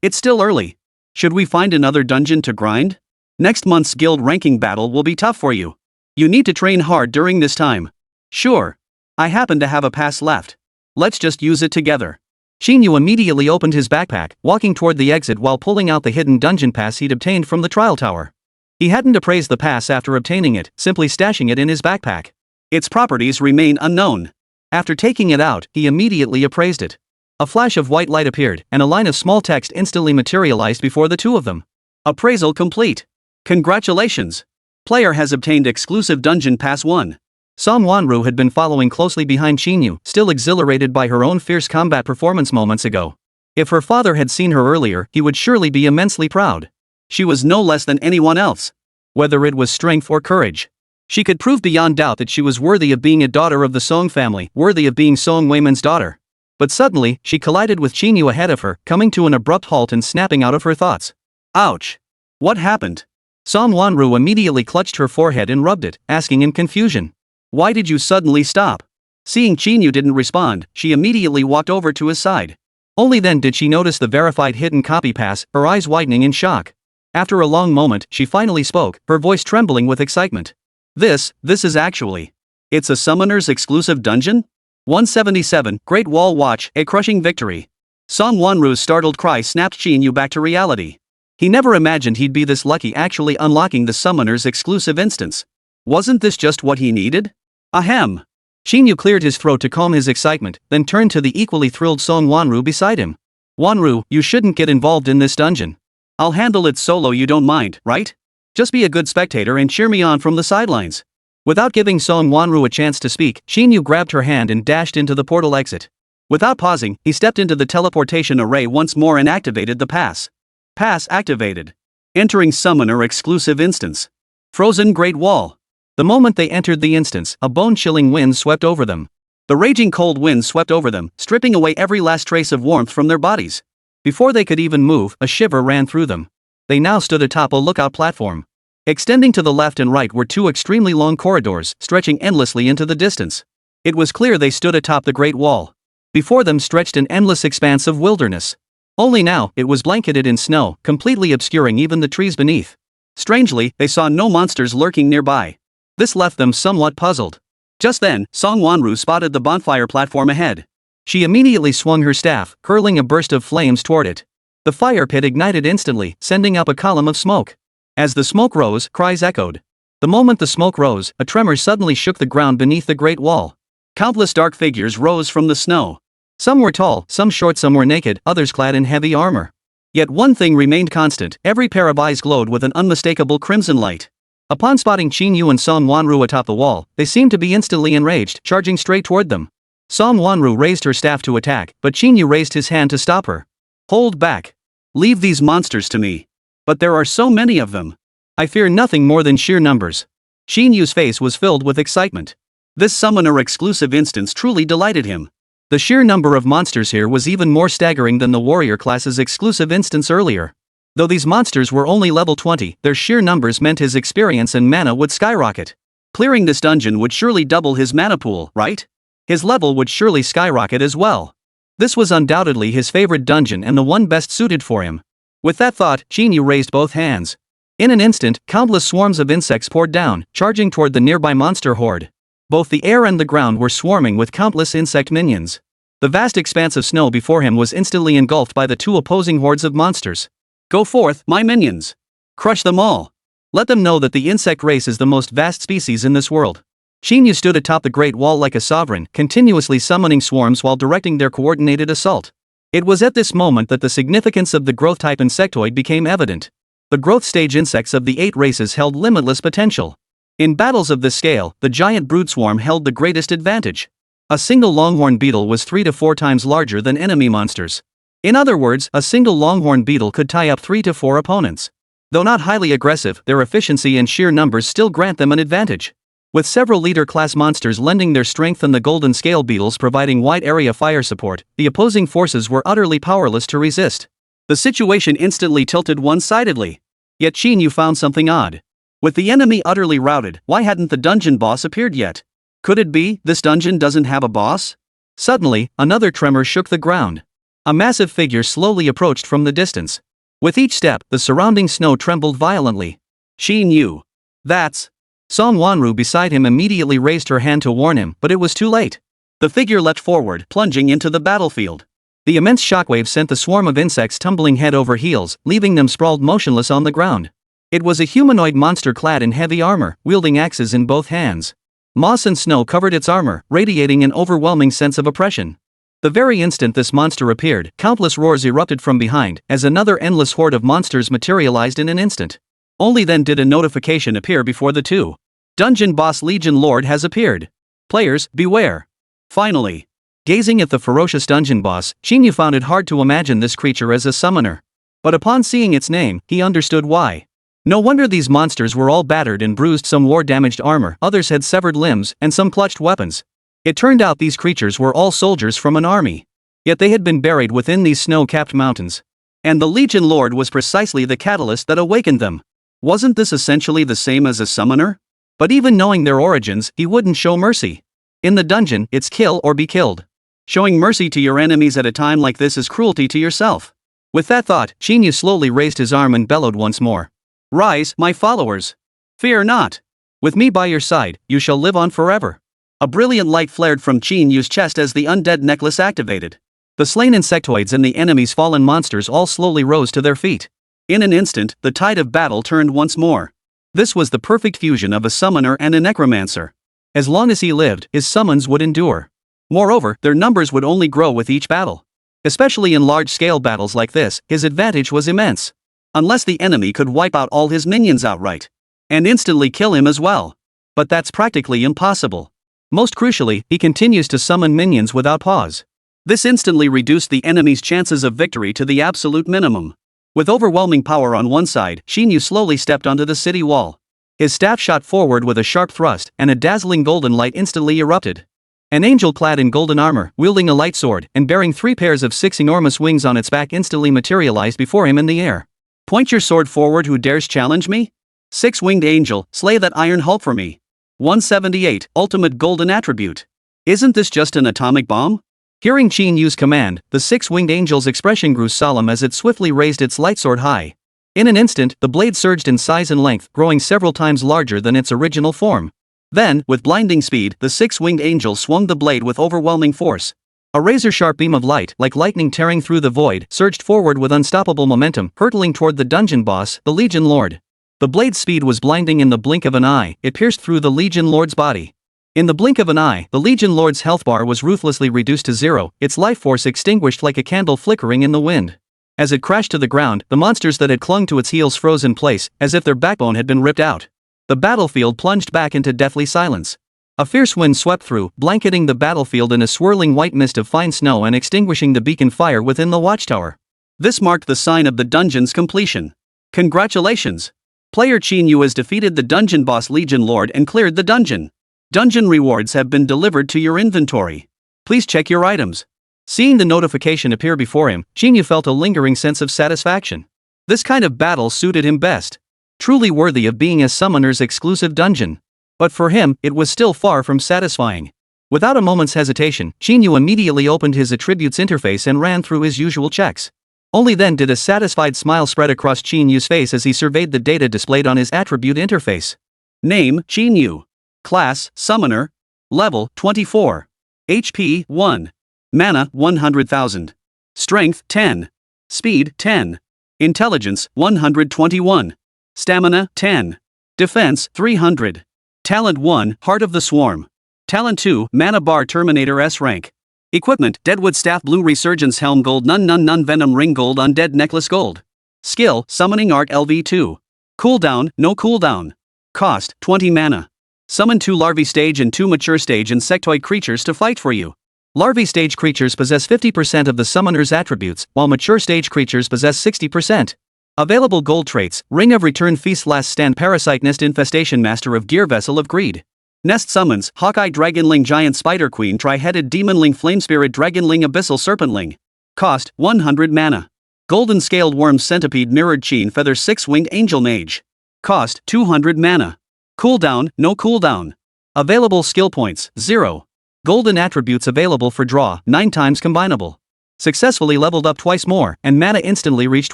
Speaker 2: It's still early. Should we find another dungeon to grind? Next month's guild ranking battle will be tough for you. You need to train hard during this time. Sure. I happen to have a pass left. Let's just use it together. Qín Yǔ immediately opened his backpack, walking toward the exit while pulling out the hidden dungeon pass he'd obtained from the trial tower. He hadn't appraised the pass after obtaining it, simply stashing it in his backpack. Its properties remain unknown. After taking it out, he immediately appraised it. A flash of white light appeared, and a line of small text instantly materialized before the 2 of them. Appraisal complete. Congratulations! Player has obtained exclusive Dungeon Pass 1. Song Wanru had been following closely behind Qín Yǔ, still exhilarated by her own fierce combat performance moments ago. If her father had seen her earlier, he would surely be immensely proud. She was no less than anyone else. Whether it was strength or courage. She could prove beyond doubt that she was worthy of being a daughter of the Song family, worthy of being Song Weiman's daughter. But suddenly, she collided with Qín Yǔ ahead of her, coming to an abrupt halt and snapping out of her thoughts. Ouch! What happened? Song Wanru immediately clutched her forehead and rubbed it, asking in confusion. Why did you suddenly stop? Seeing Qín Yǔ didn't respond, she immediately walked over to his side. Only then did she notice the verified hidden copy pass, her eyes widening in shock. After a long moment, she finally spoke, her voice trembling with excitement. This is actually. It's a summoner's exclusive dungeon? 177, Great Wall Watch, a crushing victory. Song Wanru's startled cry snapped Qín Yǔ back to reality. He never imagined he'd be this lucky actually unlocking the summoner's exclusive instance. Wasn't this just what he needed? Ahem. Qín Yǔ cleared his throat to calm his excitement, then turned to the equally thrilled Song Wanru beside him. Wanru, you shouldn't get involved in this dungeon. I'll handle it solo, you don't mind, right? Just be a good spectator and cheer me on from the sidelines. Without giving Song Wanru a chance to speak, Qín Yǔ grabbed her hand and dashed into the portal exit. Without pausing, he stepped into the teleportation array once more and activated the pass. Pass activated. Entering summoner exclusive instance. Frozen Great Wall. The moment they entered the instance, a bone-chilling wind swept over them. The raging cold wind swept over them, stripping away every last trace of warmth from their bodies. Before they could even move, a shiver ran through them. They now stood atop a lookout platform. Extending to the left and right were 2 extremely long corridors, stretching endlessly into the distance. It was clear they stood atop the Great Wall. Before them stretched an endless expanse of wilderness. Only now, it was blanketed in snow, completely obscuring even the trees beneath. Strangely, they saw no monsters lurking nearby. This left them somewhat puzzled. Just then, Song Wanru spotted the bonfire platform ahead. She immediately swung her staff, hurling a burst of flames toward it. The fire pit ignited instantly, sending up a column of smoke. As the smoke rose, cries echoed. The moment the smoke rose, a tremor suddenly shook the ground beneath the Great Wall. Countless dark figures rose from the snow. Some were tall, some short, some were naked, others clad in heavy armor. Yet one thing remained constant, every pair of eyes glowed with an unmistakable crimson light. Upon spotting Qín Yǔ and Song Wanru atop the wall, they seemed to be instantly enraged, charging straight toward them. Song Wanru raised her staff to attack, but Qín Yǔ raised his hand to stop her. Hold back. Leave these monsters to me. But there are so many of them. I fear nothing more than sheer numbers. Qín Yu's face was filled with excitement. This summoner exclusive instance truly delighted him. The sheer number of monsters here was even more staggering than the warrior class's exclusive instance earlier. Though these monsters were only level 20, their sheer numbers meant his experience and mana would skyrocket. Clearing this dungeon would surely double his mana pool, right? His level would surely skyrocket as well. This was undoubtedly his favorite dungeon and the one best suited for him. With that thought, Qín Yǔ raised both hands. In an instant, countless swarms of insects poured down, charging toward the nearby monster horde. Both the air and the ground were swarming with countless insect minions. The vast expanse of snow before him was instantly engulfed by the two opposing hordes of monsters. Go forth, my minions! Crush them all! Let them know that the insect race is the most vast species in this world. Qín Yǔ stood atop the Great Wall like a sovereign, continuously summoning swarms while directing their coordinated assault. It was at this moment that the significance of the growth-type insectoid became evident. The growth stage insects of the 8 races held limitless potential. In battles of this scale, the giant brood swarm held the greatest advantage. A single longhorn beetle was 3 to 4 times larger than enemy monsters. In other words, a single longhorn beetle could tie up 3 to 4 opponents. Though not highly aggressive, their efficiency and sheer numbers still grant them an advantage. With several leader-class monsters lending their strength and the golden scale beetles providing wide-area fire support, the opposing forces were utterly powerless to resist. The situation instantly tilted one-sidedly. Yet Qín Yǔ found something odd. With the enemy utterly routed, why hadn't the dungeon boss appeared yet? Could it be this dungeon doesn't have a boss? Suddenly, another tremor shook the ground. A massive figure slowly approached from the distance. With each step, the surrounding snow trembled violently. Qín Yǔ. That's... Song Wanru beside him immediately raised her hand to warn him, but it was too late. The figure leapt forward, plunging into the battlefield. The immense shockwave sent the swarm of insects tumbling head over heels, leaving them sprawled motionless on the ground. It was a humanoid monster clad in heavy armor, wielding axes in both hands. Moss and snow covered its armor, radiating an overwhelming sense of oppression. The very instant this monster appeared, countless roars erupted from behind, as another endless horde of monsters materialized in an instant. Only then did a notification appear before the two. Dungeon Boss Legion Lord has appeared. Players, beware. Finally. Gazing at the ferocious dungeon boss, Qín Yǔ found it hard to imagine this creature as a summoner. But upon seeing its name, he understood why. No wonder these monsters were all battered and bruised, some wore damaged armor, others had severed limbs, and some clutched weapons. It turned out these creatures were all soldiers from an army. Yet they had been buried within these snow-capped mountains. And the Legion Lord was precisely the catalyst that awakened them. Wasn't this essentially the same as a summoner? But even knowing their origins, he wouldn't show mercy. In the dungeon, it's kill or be killed. Showing mercy to your enemies at a time like this is cruelty to yourself. With that thought, Qín Yǔ slowly raised his arm and bellowed once more. Rise, my followers. Fear not. With me by your side, you shall live on forever. A brilliant light flared from Qín Yǔ's chest as the undead necklace activated. The slain insectoids and the enemy's fallen monsters all slowly rose to their feet. In an instant, the tide of battle turned once more. This was the perfect fusion of a summoner and a necromancer. As long as he lived, his summons would endure. Moreover, their numbers would only grow with each battle. Especially in large-scale battles like this, his advantage was immense. Unless the enemy could wipe out all his minions outright. And instantly kill him as well. But that's practically impossible. Most crucially, he continues to summon minions without pause. This instantly reduced the enemy's chances of victory to the absolute minimum. With overwhelming power on one side, Qín Yǔ slowly stepped onto the city wall. His staff shot forward with a sharp thrust, and a dazzling golden light instantly erupted. An angel clad in golden armor, wielding a light sword, and bearing 3 pairs of 6 enormous wings on its back instantly materialized before him in the air. Point your sword forward, who dares challenge me? 6-winged angel, slay that iron hulk for me. 178, ultimate golden attribute. Isn't this just an atomic bomb? Hearing Qín Yǔ's command, the 6-winged angel's expression grew solemn as it swiftly raised its light sword high. In an instant, the blade surged in size and length, growing several times larger than its original form. Then, with blinding speed, the 6-winged angel swung the blade with overwhelming force. A razor-sharp beam of light, like lightning tearing through the void, surged forward with unstoppable momentum, hurtling toward the dungeon boss, the Legion Lord. The blade's speed was blinding. In the blink of an eye, it pierced through the Legion Lord's body. In the blink of an eye, the Legion Lord's health bar was ruthlessly reduced to 0, its life force extinguished like a candle flickering in the wind. As it crashed to the ground, the monsters that had clung to its heels froze in place, as if their backbone had been ripped out. The battlefield plunged back into deathly silence. A fierce wind swept through, blanketing the battlefield in a swirling white mist of fine snow and extinguishing the beacon fire within the watchtower. This marked the sign of the dungeon's completion. Congratulations! Player Qín Yǔ has defeated the dungeon boss Legion Lord and cleared the dungeon. Dungeon rewards have been delivered to your inventory. Please check your items. Seeing the notification appear before him, Qín Yǔ felt a lingering sense of satisfaction. This kind of battle suited him best. Truly worthy of being a summoner's exclusive dungeon. But for him, it was still far from satisfying. Without a moment's hesitation, Qín Yǔ immediately opened his attributes interface and ran through his usual checks. Only then did a satisfied smile spread across Qín Yú's face as he surveyed the data displayed on his attribute interface. Name, Qín Yǔ. Class, Summoner. Level, 24. HP, 1. Mana, 100,000. Strength, 10. Speed, 10. Intelligence, 121. Stamina, 10. Defense, 300. Talent 1, Heart of the Swarm. Talent 2, Mana Bar Terminator S rank. Equipment, Deadwood Staff Blue Resurgence Helm Gold Nun Venom Ring Gold Undead Necklace Gold. Skill, Summoning Art LV2. Cooldown, no cooldown. Cost, 20 mana. Summon 2 larvae stage and 2 mature stage insectoid creatures to fight for you. Larvae stage creatures possess 50% of the summoner's attributes, while mature stage creatures possess 60%. Available gold traits, Ring of Return Feast Last Stand Parasite Nest Infestation Master of Gear Vessel of Greed. Nest summons, Hawkeye Dragonling Giant Spider Queen Tri-Headed Demonling Flamespirit Dragonling Abyssal Serpentling. Cost, 100 mana. Golden Scaled Worm Centipede Mirrored Qín Feather 6-Winged Angel Mage. Cost, 200 mana. Cooldown, no cooldown. Available skill points, 0. Golden attributes available for draw, 9 times combinable. Successfully leveled up twice more, and mana instantly reached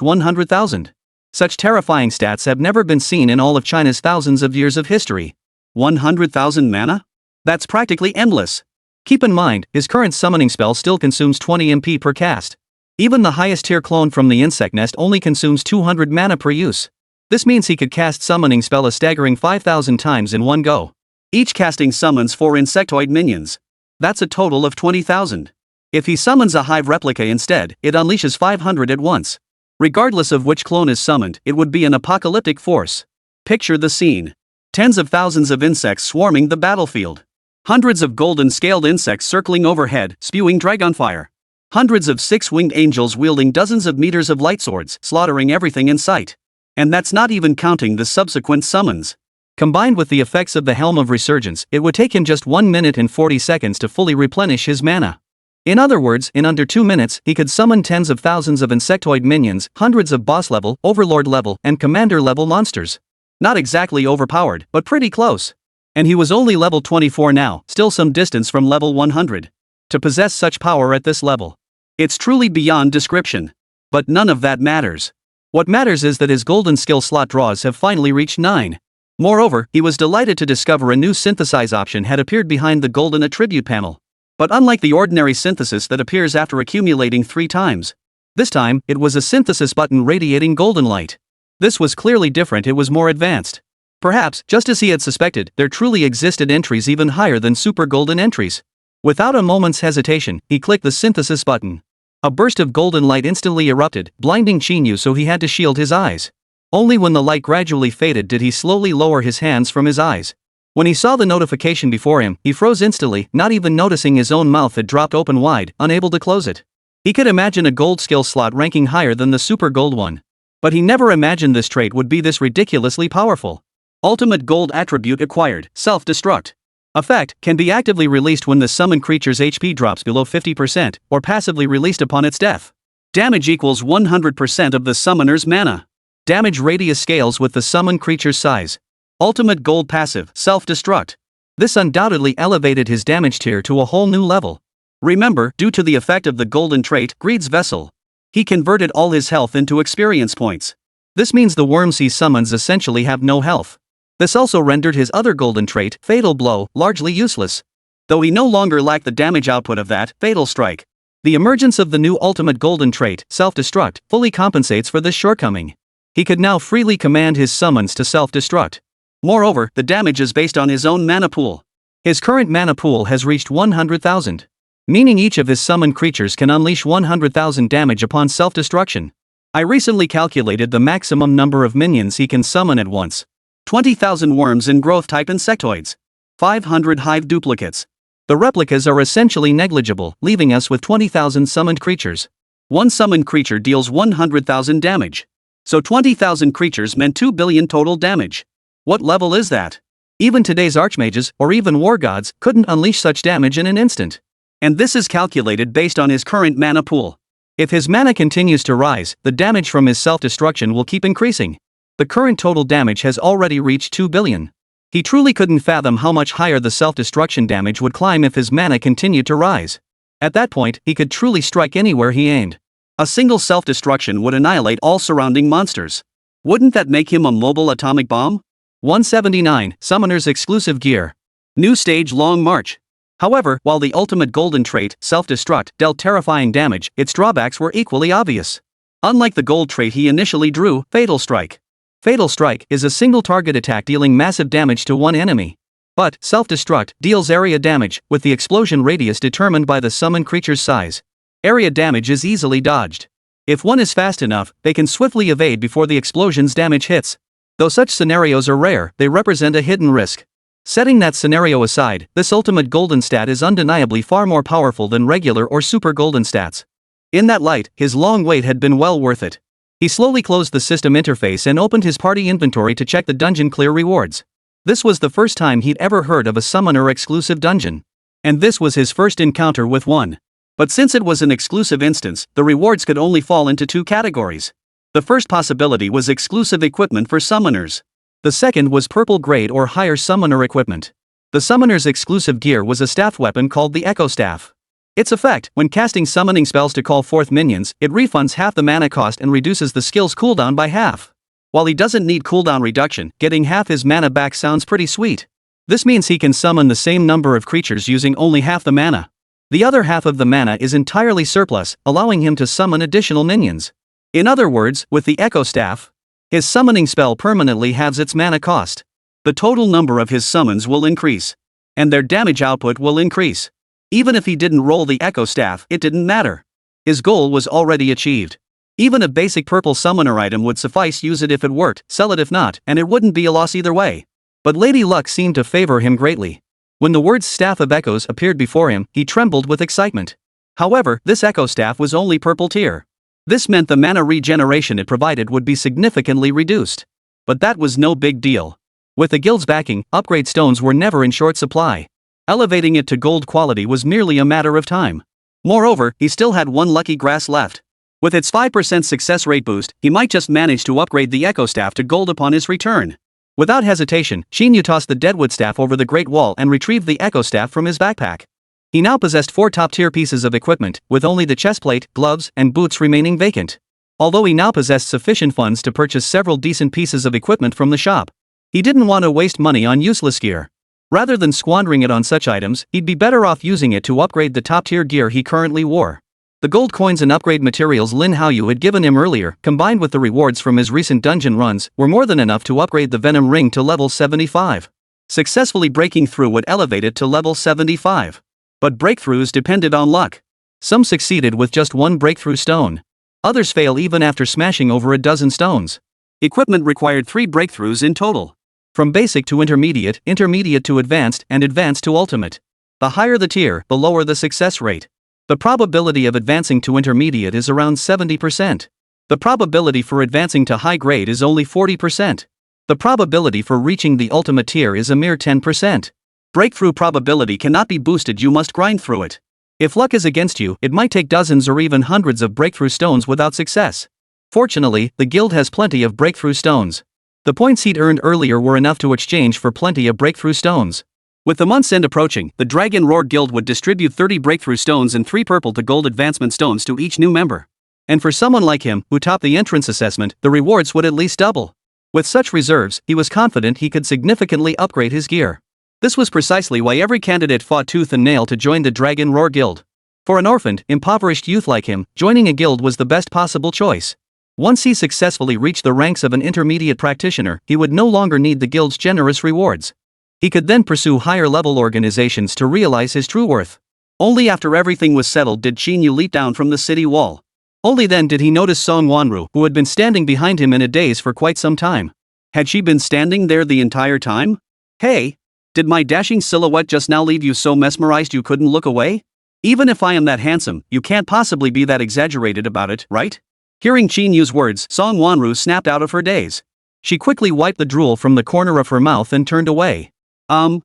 Speaker 2: 100,000. Such terrifying stats have never been seen in all of China's thousands of years of history. 100,000 mana? That's practically endless. Keep in mind, his current summoning spell still consumes 20 MP per cast. Even the highest tier clone from the insect nest only consumes 200 mana per use. This means he could cast summoning spell a staggering 5,000 times in one go. Each casting summons 4 insectoid minions. That's a total of 20,000. If he summons a hive replica instead, it unleashes 500 at once. Regardless of which clone is summoned, it would be an apocalyptic force. Picture the scene. Tens of thousands of insects swarming the battlefield. Hundreds of golden scaled insects circling overhead, spewing dragonfire. Hundreds of 6-winged angels wielding dozens of meters of light swords, slaughtering everything in sight. And that's not even counting the subsequent summons. Combined with the effects of the Helm of Resurgence, it would take him just 1 minute and 40 seconds to fully replenish his mana. In other words, in under 2 minutes, he could summon tens of thousands of insectoid minions, hundreds of boss level, overlord level, and commander level monsters. Not exactly overpowered, but pretty close. And he was only level 24 now, still some distance from level 100. To possess such power at this level. It's truly beyond description. But none of that matters. What matters is that his golden skill slot draws have finally reached 9. Moreover, he was delighted to discover a new synthesize option had appeared behind the golden attribute panel. But unlike the ordinary synthesis that appears after accumulating 3 times, this time, it was a synthesis button radiating golden light. This was clearly different, it was more advanced. Perhaps, just as he had suspected, there truly existed entries even higher than super golden entries. Without a moment's hesitation, he clicked the synthesis button. A burst of golden light instantly erupted, blinding Qín Yǔ, so he had to shield his eyes. Only when the light gradually faded did he slowly lower his hands from his eyes. When he saw the notification before him, he froze instantly, not even noticing his own mouth had dropped open wide, unable to close it. He could imagine a gold skill slot ranking higher than the super gold one. But he never imagined this trait would be this ridiculously powerful. Ultimate gold attribute acquired, self-destruct. Effect can be actively released when the summoned creature's HP drops below 50%, or passively released upon its death. Damage equals 100% of the summoner's mana. Damage radius scales with the summoned creature's size. Ultimate gold passive, self-destruct. This undoubtedly elevated his damage tier to a whole new level. Remember, due to the effect of the golden trait, Greed's Vessel, he converted all his health into experience points. This means the worms he summons essentially have no health. This also rendered his other golden trait, Fatal Blow, largely useless. Though he no longer lacked the damage output of that, Fatal Strike. The emergence of the new ultimate golden trait, Self-Destruct, fully compensates for this shortcoming. He could now freely command his summons to self-destruct. Moreover, the damage is based on his own mana pool. His current mana pool has reached 100,000. Meaning each of his summoned creatures can unleash 100,000 damage upon self-destruction. I recently calculated the maximum number of minions he can summon at once. 20,000 worms in growth-type insectoids. 500 hive duplicates. The replicas are essentially negligible, leaving us with 20,000 summoned creatures. One summoned creature deals 100,000 damage. So 20,000 creatures meant 2 billion total damage. What level is that? Even today's archmages, or even war gods, couldn't unleash such damage in an instant. And this is calculated based on his current mana pool. If his mana continues to rise, the damage from his self-destruction will keep increasing. The current total damage has already reached 2 billion. He truly couldn't fathom how much higher the self-destruction damage would climb if his mana continued to rise. At that point, he could truly strike anywhere he aimed. A single self-destruction would annihilate all surrounding monsters. Wouldn't that make him a mobile atomic bomb? 179. Summoner's exclusive gear. New stage Long March. However, while the ultimate golden trait, self-destruct, dealt terrifying damage, its drawbacks were equally obvious. Unlike the gold trait he initially drew, Fatal Strike. Fatal Strike is a single target attack dealing massive damage to one enemy. But, self-destruct deals area damage, with the explosion radius determined by the summoned creature's size. Area damage is easily dodged. If one is fast enough, they can swiftly evade before the explosion's damage hits. Though such scenarios are rare, they represent a hidden risk. Setting that scenario aside, this ultimate golden stat is undeniably far more powerful than regular or super golden stats. In that light, his long wait had been well worth it. He slowly closed the system interface and opened his party inventory to check the dungeon clear rewards. This was the first time he'd ever heard of a summoner exclusive dungeon. And this was his first encounter with one. But since it was an exclusive instance, the rewards could only fall into two categories. The first possibility was exclusive equipment for summoners. The second was purple grade or higher summoner equipment. The summoner's exclusive gear was a staff weapon called the Echo Staff. Its effect, when casting summoning spells to call forth minions, it refunds half the mana cost and reduces the skill's cooldown by half. While he doesn't need cooldown reduction, getting half his mana back sounds pretty sweet. This means he can summon the same number of creatures using only half the mana. The other half of the mana is entirely surplus, allowing him to summon additional minions. In other words, with the Echo Staff, his summoning spell permanently halves its mana cost. The total number of his summons will increase. And their damage output will increase. Even if he didn't roll the Echo Staff, it didn't matter. His goal was already achieved. Even a basic purple summoner item would suffice. Use it if it worked, sell it if not, and it wouldn't be a loss either way. But Lady Luck seemed to favor him greatly. When the words Staff of Echoes appeared before him, he trembled with excitement. However, this Echo Staff was only purple tier. This meant the mana regeneration it provided would be significantly reduced. But that was no big deal. With the guild's backing, upgrade stones were never in short supply. Elevating it to gold quality was merely a matter of time. Moreover, he still had one lucky grass left. With its 5% success rate boost, he might just manage to upgrade the Echo Staff to gold upon his return. Without hesitation, Qín Yǔ tossed the Deadwood Staff over the Great Wall and retrieved the Echo Staff from his backpack. He now possessed 4 top-tier pieces of equipment, with only the chestplate, gloves, and boots remaining vacant. Although he now possessed sufficient funds to purchase several decent pieces of equipment from the shop, he didn't want to waste money on useless gear. Rather than squandering it on such items, he'd be better off using it to upgrade the top-tier gear he currently wore. The gold coins and upgrade materials Lin Haoyu had given him earlier, combined with the rewards from his recent dungeon runs, were more than enough to upgrade the Venom Ring to level 75. Successfully breaking through would elevate it to level 75. But breakthroughs depended on luck. Some succeeded with just one breakthrough stone. Others fail even after smashing over a dozen stones. Equipment required 3 breakthroughs in total. From basic to intermediate, intermediate to advanced, and advanced to ultimate. The higher the tier, the lower the success rate. The probability of advancing to intermediate is around 70%. The probability for advancing to high grade is only 40%. The probability for reaching the ultimate tier is a mere 10%. Breakthrough probability cannot be boosted, you must grind through it. If luck is against you, it might take dozens or even hundreds of breakthrough stones without success. Fortunately, the guild has plenty of breakthrough stones. The points he'd earned earlier were enough to exchange for plenty of breakthrough stones. With the month's end approaching, the Dragon Roar Guild would distribute 30 breakthrough stones and 3 purple to gold advancement stones to each new member. And for someone like him, who topped the entrance assessment, the rewards would at least double. With such reserves, he was confident he could significantly upgrade his gear. This was precisely why every candidate fought tooth and nail to join the Dragon Roar Guild. For an orphaned, impoverished youth like him, joining a guild was the best possible choice. Once he successfully reached the ranks of an intermediate practitioner, he would no longer need the guild's generous rewards. He could then pursue higher-level organizations to realize his true worth. Only after everything was settled did Qín Yǔ leap down from the city wall. Only then did he notice Song Wanru, who had been standing behind him in a daze for quite some time. Had she been standing there the entire time? Hey! Did my dashing silhouette just now leave you so mesmerized you couldn't look away? Even if I am that handsome, you can't possibly be that exaggerated about it, right? Hearing Qín Yu's words, Song Wanru snapped out of her daze. She quickly wiped the drool from the corner of her mouth and turned away. I'm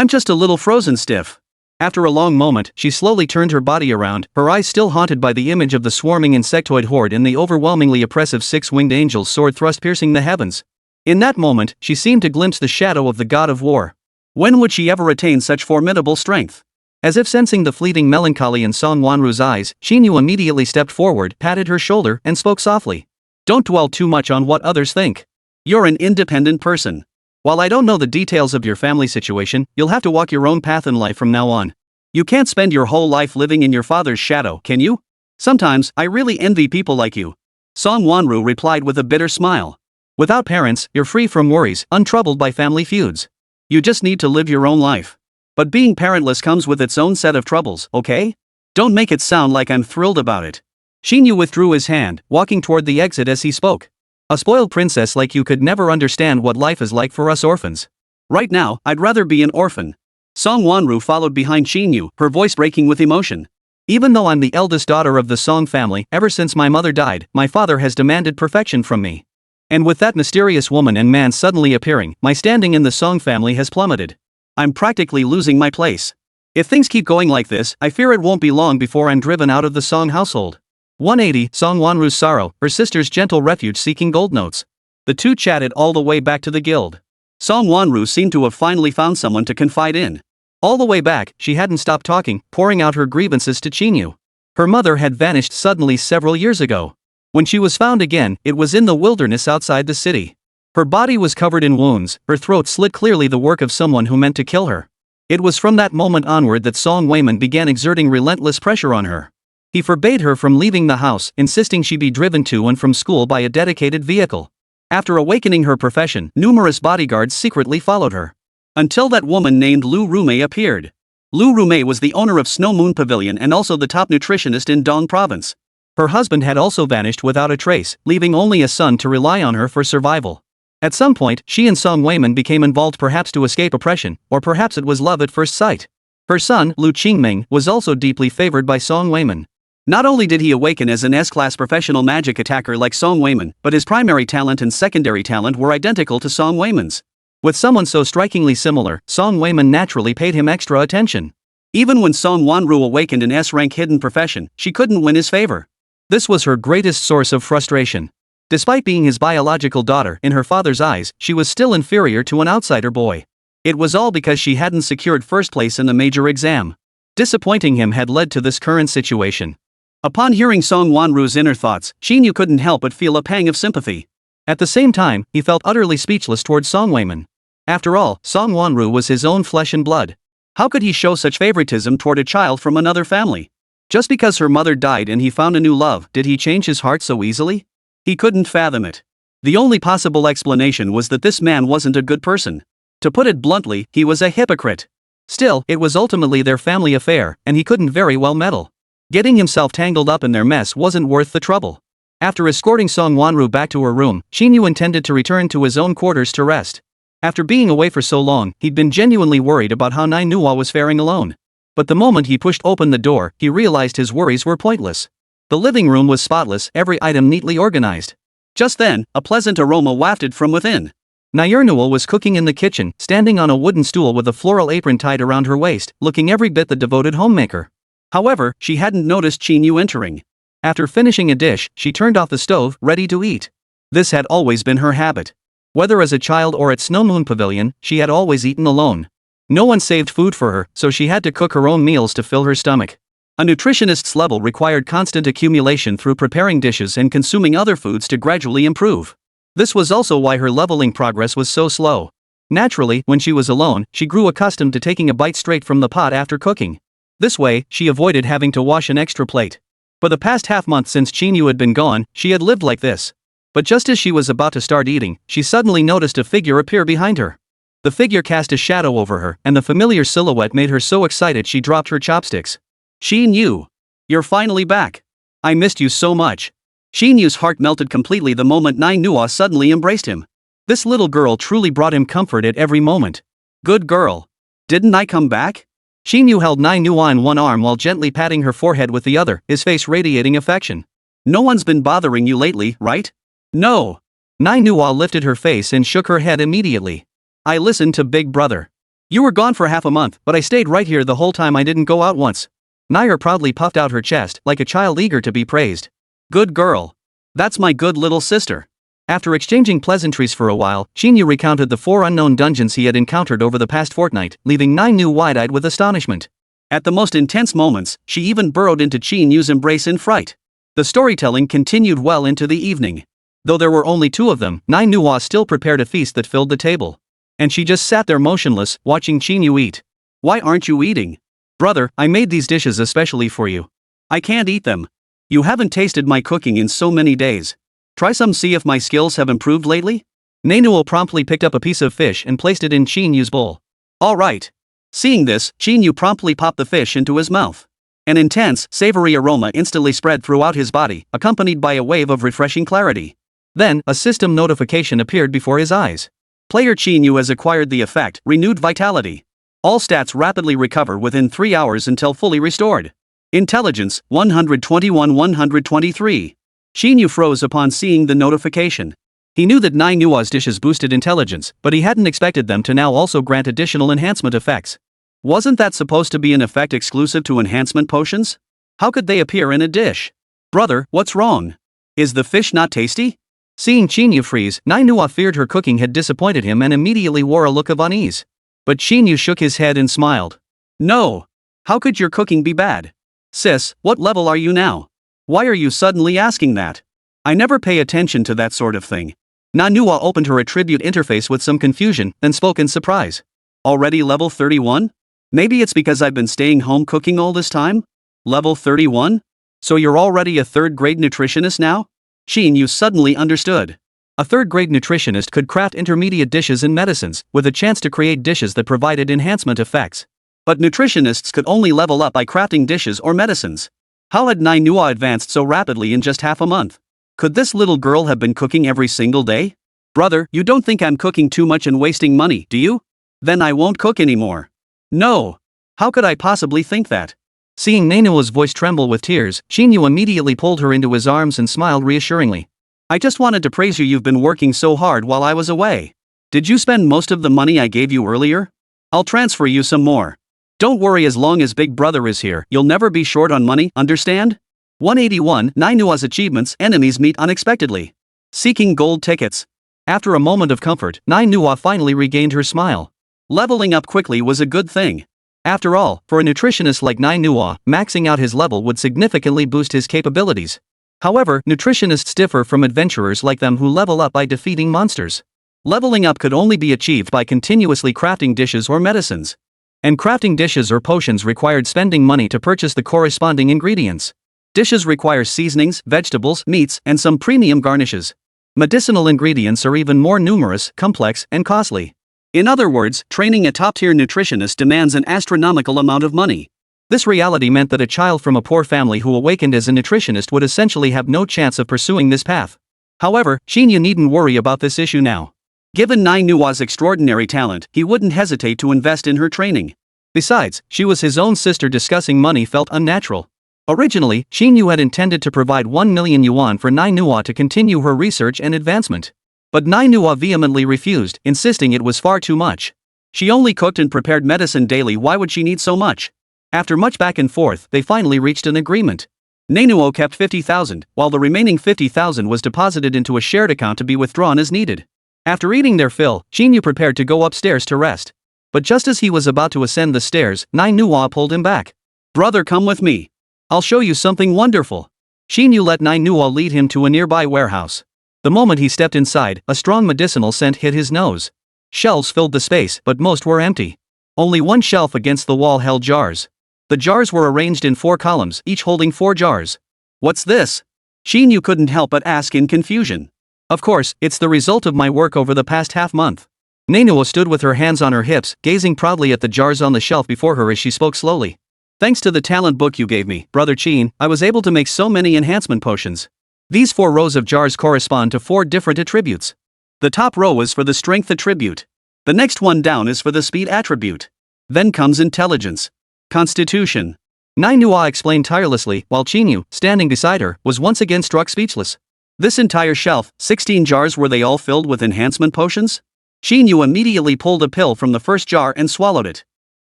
Speaker 2: just a little frozen stiff. After a long moment, she slowly turned her body around, her eyes still haunted by the image of the swarming insectoid horde and the overwhelmingly oppressive 6-winged angel's sword thrust piercing the heavens. In that moment, she seemed to glimpse the shadow of the god of war. When would she ever attain such formidable strength? As if sensing the fleeting melancholy in Song Wanru's eyes, Qín Yǔ immediately stepped forward, patted her shoulder, and spoke softly. Don't dwell too much on what others think. You're an independent person. While I don't know the details of your family situation, you'll have to walk your own path in life from now on. You can't spend your whole life living in your father's shadow, can you? Sometimes, I really envy people like you. Song Wanru replied with a bitter smile. Without parents, you're free from worries, untroubled by family feuds. You just need to live your own life. But being parentless comes with its own set of troubles, okay? Don't make it sound like I'm thrilled about it. Qín Yǔ withdrew his hand, walking toward the exit as he spoke. A spoiled princess like you could never understand what life is like for us orphans. Right now, I'd rather be an orphan. Song Wanru followed behind Qín Yǔ, her voice breaking with emotion. Even though I'm the eldest daughter of the Song family, ever since my mother died, my father has demanded perfection from me. And with that mysterious woman and man suddenly appearing, my standing in the Song family has plummeted. I'm practically losing my place. If things keep going like this, I fear it won't be long before I'm driven out of the Song household. 180 Song Wanru's sorrow, her sister's gentle refuge seeking gold notes. The two chatted all the way back to the guild. Song Wanru seemed to have finally found someone to confide in. All the way back, she hadn't stopped talking, pouring out her grievances to Qín Yǔ. Her mother had vanished suddenly several years ago. When she was found again, it was in the wilderness outside the city. Her body was covered in wounds, her throat slit, clearly the work of someone who meant to kill her. It was from that moment onward that Song Wayman began exerting relentless pressure on her. He forbade her from leaving the house, insisting she be driven to and from school by a dedicated vehicle. After awakening her profession, numerous bodyguards secretly followed her. Until that woman named Lu Rumei appeared. Lu Rumei was the owner of Snow Moon Pavilion and also the top nutritionist in Dong Province. Her husband had also vanished without a trace, leaving only a son to rely on her for survival. At some point, she and Song Wayman became involved, perhaps to escape oppression, or perhaps it was love at first sight. Her son, Lu Qingming, was also deeply favored by Song Wayman. Not only did he awaken as an S-class professional magic attacker like Song Wayman, but his primary talent and secondary talent were identical to Song Wayman's. With someone so strikingly similar, Song Wayman naturally paid him extra attention. Even when Song Wanru awakened an S-rank hidden profession, she couldn't win his favor. This was her greatest source of frustration. Despite being his biological daughter, in her father's eyes, she was still inferior to an outsider boy. It was all because she hadn't secured first place in the major exam. Disappointing him had led to this current situation. Upon hearing Song Wanru's inner thoughts, Qín Yǔ couldn't help but feel a pang of sympathy. At the same time, he felt utterly speechless towards Song Wayman. After all, Song Wanru was his own flesh and blood. How could he show such favoritism toward a child from another family? Just because her mother died and he found a new love, did he change his heart so easily? He couldn't fathom it. The only possible explanation was that this man wasn't a good person. To put it bluntly, he was a hypocrite. Still, it was ultimately their family affair, and he couldn't very well meddle. Getting himself tangled up in their mess wasn't worth the trouble. After escorting Song Wanru back to her room, Qín Yǔ intended to return to his own quarters to rest. After being away for so long, he'd been genuinely worried about how Nai Nuwa was faring alone. But the moment he pushed open the door, he realized his worries were pointless. The living room was spotless, every item neatly organized. Just then, a pleasant aroma wafted from within. Nayernewal was cooking in the kitchen, standing on a wooden stool with a floral apron tied around her waist, looking every bit the devoted homemaker. However, she hadn't noticed Qín Yǔ entering. After finishing a dish, she turned off the stove, ready to eat. This had always been her habit. Whether as a child or at Snow Moon Pavilion, she had always eaten alone. No one saved food for her, so she had to cook her own meals to fill her stomach. A nutritionist's level required constant accumulation through preparing dishes and consuming other foods to gradually improve. This was also why her leveling progress was so slow. Naturally, when she was alone, she grew accustomed to taking a bite straight from the pot after cooking. This way, she avoided having to wash an extra plate. For the past half-month since Qín Yǔ had been gone, she had lived like this. But just as she was about to start eating, she suddenly noticed a figure appear behind her. The figure cast a shadow over her, and the familiar silhouette made her so excited she dropped her chopsticks. Qín Yǔ, you're finally back. I missed you so much. Qín Yu's heart melted completely the moment Nai Nuwa suddenly embraced him. This little girl truly brought him comfort at every moment. Good girl. Didn't I come back? Qín Yǔ held Nai Nuwa in one arm while gently patting her forehead with the other, his face radiating affection. No one's been bothering you lately, right? No. Nai Nuwa lifted her face and shook her head immediately. I listened to Big Brother. You were gone for half a month, but I stayed right here the whole time. I didn't go out once. Nair proudly puffed out her chest, like a child eager to be praised. Good girl. That's my good little sister. After exchanging pleasantries for a while, Qín Yǔ recounted the 4 unknown dungeons he had encountered over the past fortnight, leaving Nai Nu wide-eyed with astonishment. At the most intense moments, she even burrowed into Qín Yú's embrace in fright. The storytelling continued well into the evening. Though there were only two of them, manhwa still prepared a feast that filled the table. And she just sat there motionless, watching Qín Yú eat. "Why aren't you eating?" "Brother, I made these dishes especially for you." "I can't eat them. You haven't tasted my cooking in so many days. Try some, see if my skills have improved lately?" Nanuo promptly picked up a piece of fish and placed it in Qín Yú's bowl. "All right." Seeing this, Qín Yú promptly popped the fish into his mouth. An intense, savory aroma instantly spread throughout his body, accompanied by a wave of refreshing clarity. Then, a system notification appeared before his eyes. Player Qín Yú has acquired the effect, Renewed Vitality. All stats rapidly recover within 3 hours until fully restored. Intelligence, 121-123. Qín Yú froze upon seeing the notification. He knew that manhwa's dishes boosted intelligence, but he hadn't expected them to now also grant additional enhancement effects. Wasn't that supposed to be an effect exclusive to enhancement potions? How could they appear in a dish? "Brother, what's wrong? Is the fish not tasty?" Seeing Qín Yú freeze, manhwa feared her cooking had disappointed him and immediately wore a look of unease. But Qín Yú shook his head and smiled. "No. How could your cooking be bad? Sis, what level are you now? Why are you suddenly asking that? I never pay attention to that sort of thing." Manhwa opened her attribute interface with some confusion, then spoke in surprise. "Already level 31? Maybe it's because I've been staying home cooking all this time? Level 31? So you're already a third-grade nutritionist now?" Qín Yú suddenly understood. A third-grade nutritionist could craft intermediate dishes and medicines, with a chance to create dishes that provided enhancement effects. But nutritionists could only level up by crafting dishes or medicines. How had manhwa advanced so rapidly in just half a month? Could this little girl have been cooking every single day? "Brother, you don't think I'm cooking too much and wasting money, do you? Then I won't cook anymore." "No. How could I possibly think that?" Seeing manhwa's voice tremble with tears, Qín Yú immediately pulled her into his arms and smiled reassuringly. "I just wanted to praise you. You've been working so hard while I was away. Did you spend most of the money I gave you earlier? I'll transfer you some more. Don't worry, as long as Big Brother is here, you'll never be short on money, understand?" 181 manhwa's achievements. Enemies meet unexpectedly. Seeking gold tickets. After a moment of comfort, manhwa finally regained her smile. Leveling up quickly was a good thing. After all, for a nutritionist like manhwa, maxing out his level would significantly boost his capabilities. However, nutritionists differ from adventurers like them who level up by defeating monsters. Leveling up could only be achieved by continuously crafting dishes or medicines. And crafting dishes or potions required spending money to purchase the corresponding ingredients. Dishes require seasonings, vegetables, meats, and some premium garnishes. Medicinal ingredients are even more numerous, complex, and costly. In other words, training a top-tier nutritionist demands an astronomical amount of money. This reality meant that a child from a poor family who awakened as a nutritionist would essentially have no chance of pursuing this path. However, Qín Yú needn't worry about this issue now. Given manhwa's extraordinary talent, he wouldn't hesitate to invest in her training. Besides, she was his own sister. Discussing money felt unnatural. Originally, Qín Yú had intended to provide 1 million yuan for manhwa to continue her research and advancement. But manhwa vehemently refused, insisting it was far too much. She only cooked and prepared medicine daily. Why would she need so much? After much back and forth, they finally reached an agreement. Nanuo kept 50,000, while the remaining 50,000 was deposited into a shared account to be withdrawn as needed. After eating their fill, Qín Yú prepared to go upstairs to rest. But just as he was about to ascend the stairs, manhwa pulled him back. "Brother, come with me. I'll show you something wonderful." Qín Yú let manhwa lead him to a nearby warehouse. The moment he stepped inside, a strong medicinal scent hit his nose. Shelves filled the space, but most were empty. Only one shelf against the wall held jars. The jars were arranged in 4 columns, each holding 4 jars. "What's this?" Qín Yú couldn't help but ask in confusion. "Of course, it's the result of my work over the past half-month." Nanuo stood with her hands on her hips, gazing proudly at the jars on the shelf before her as she spoke slowly. "Thanks to the talent book you gave me, Brother Qín, I was able to make so many enhancement potions. These 4 rows of jars correspond to 4 different attributes. The top row is for the strength attribute. The next one down is for the speed attribute. Then comes intelligence. Constitution." Manhwa explained tirelessly, while Qín Yú, standing beside her, was once again struck speechless. This entire shelf, 16 jars, were they all filled with enhancement potions? Qín Yú immediately pulled a pill from the first jar and swallowed it.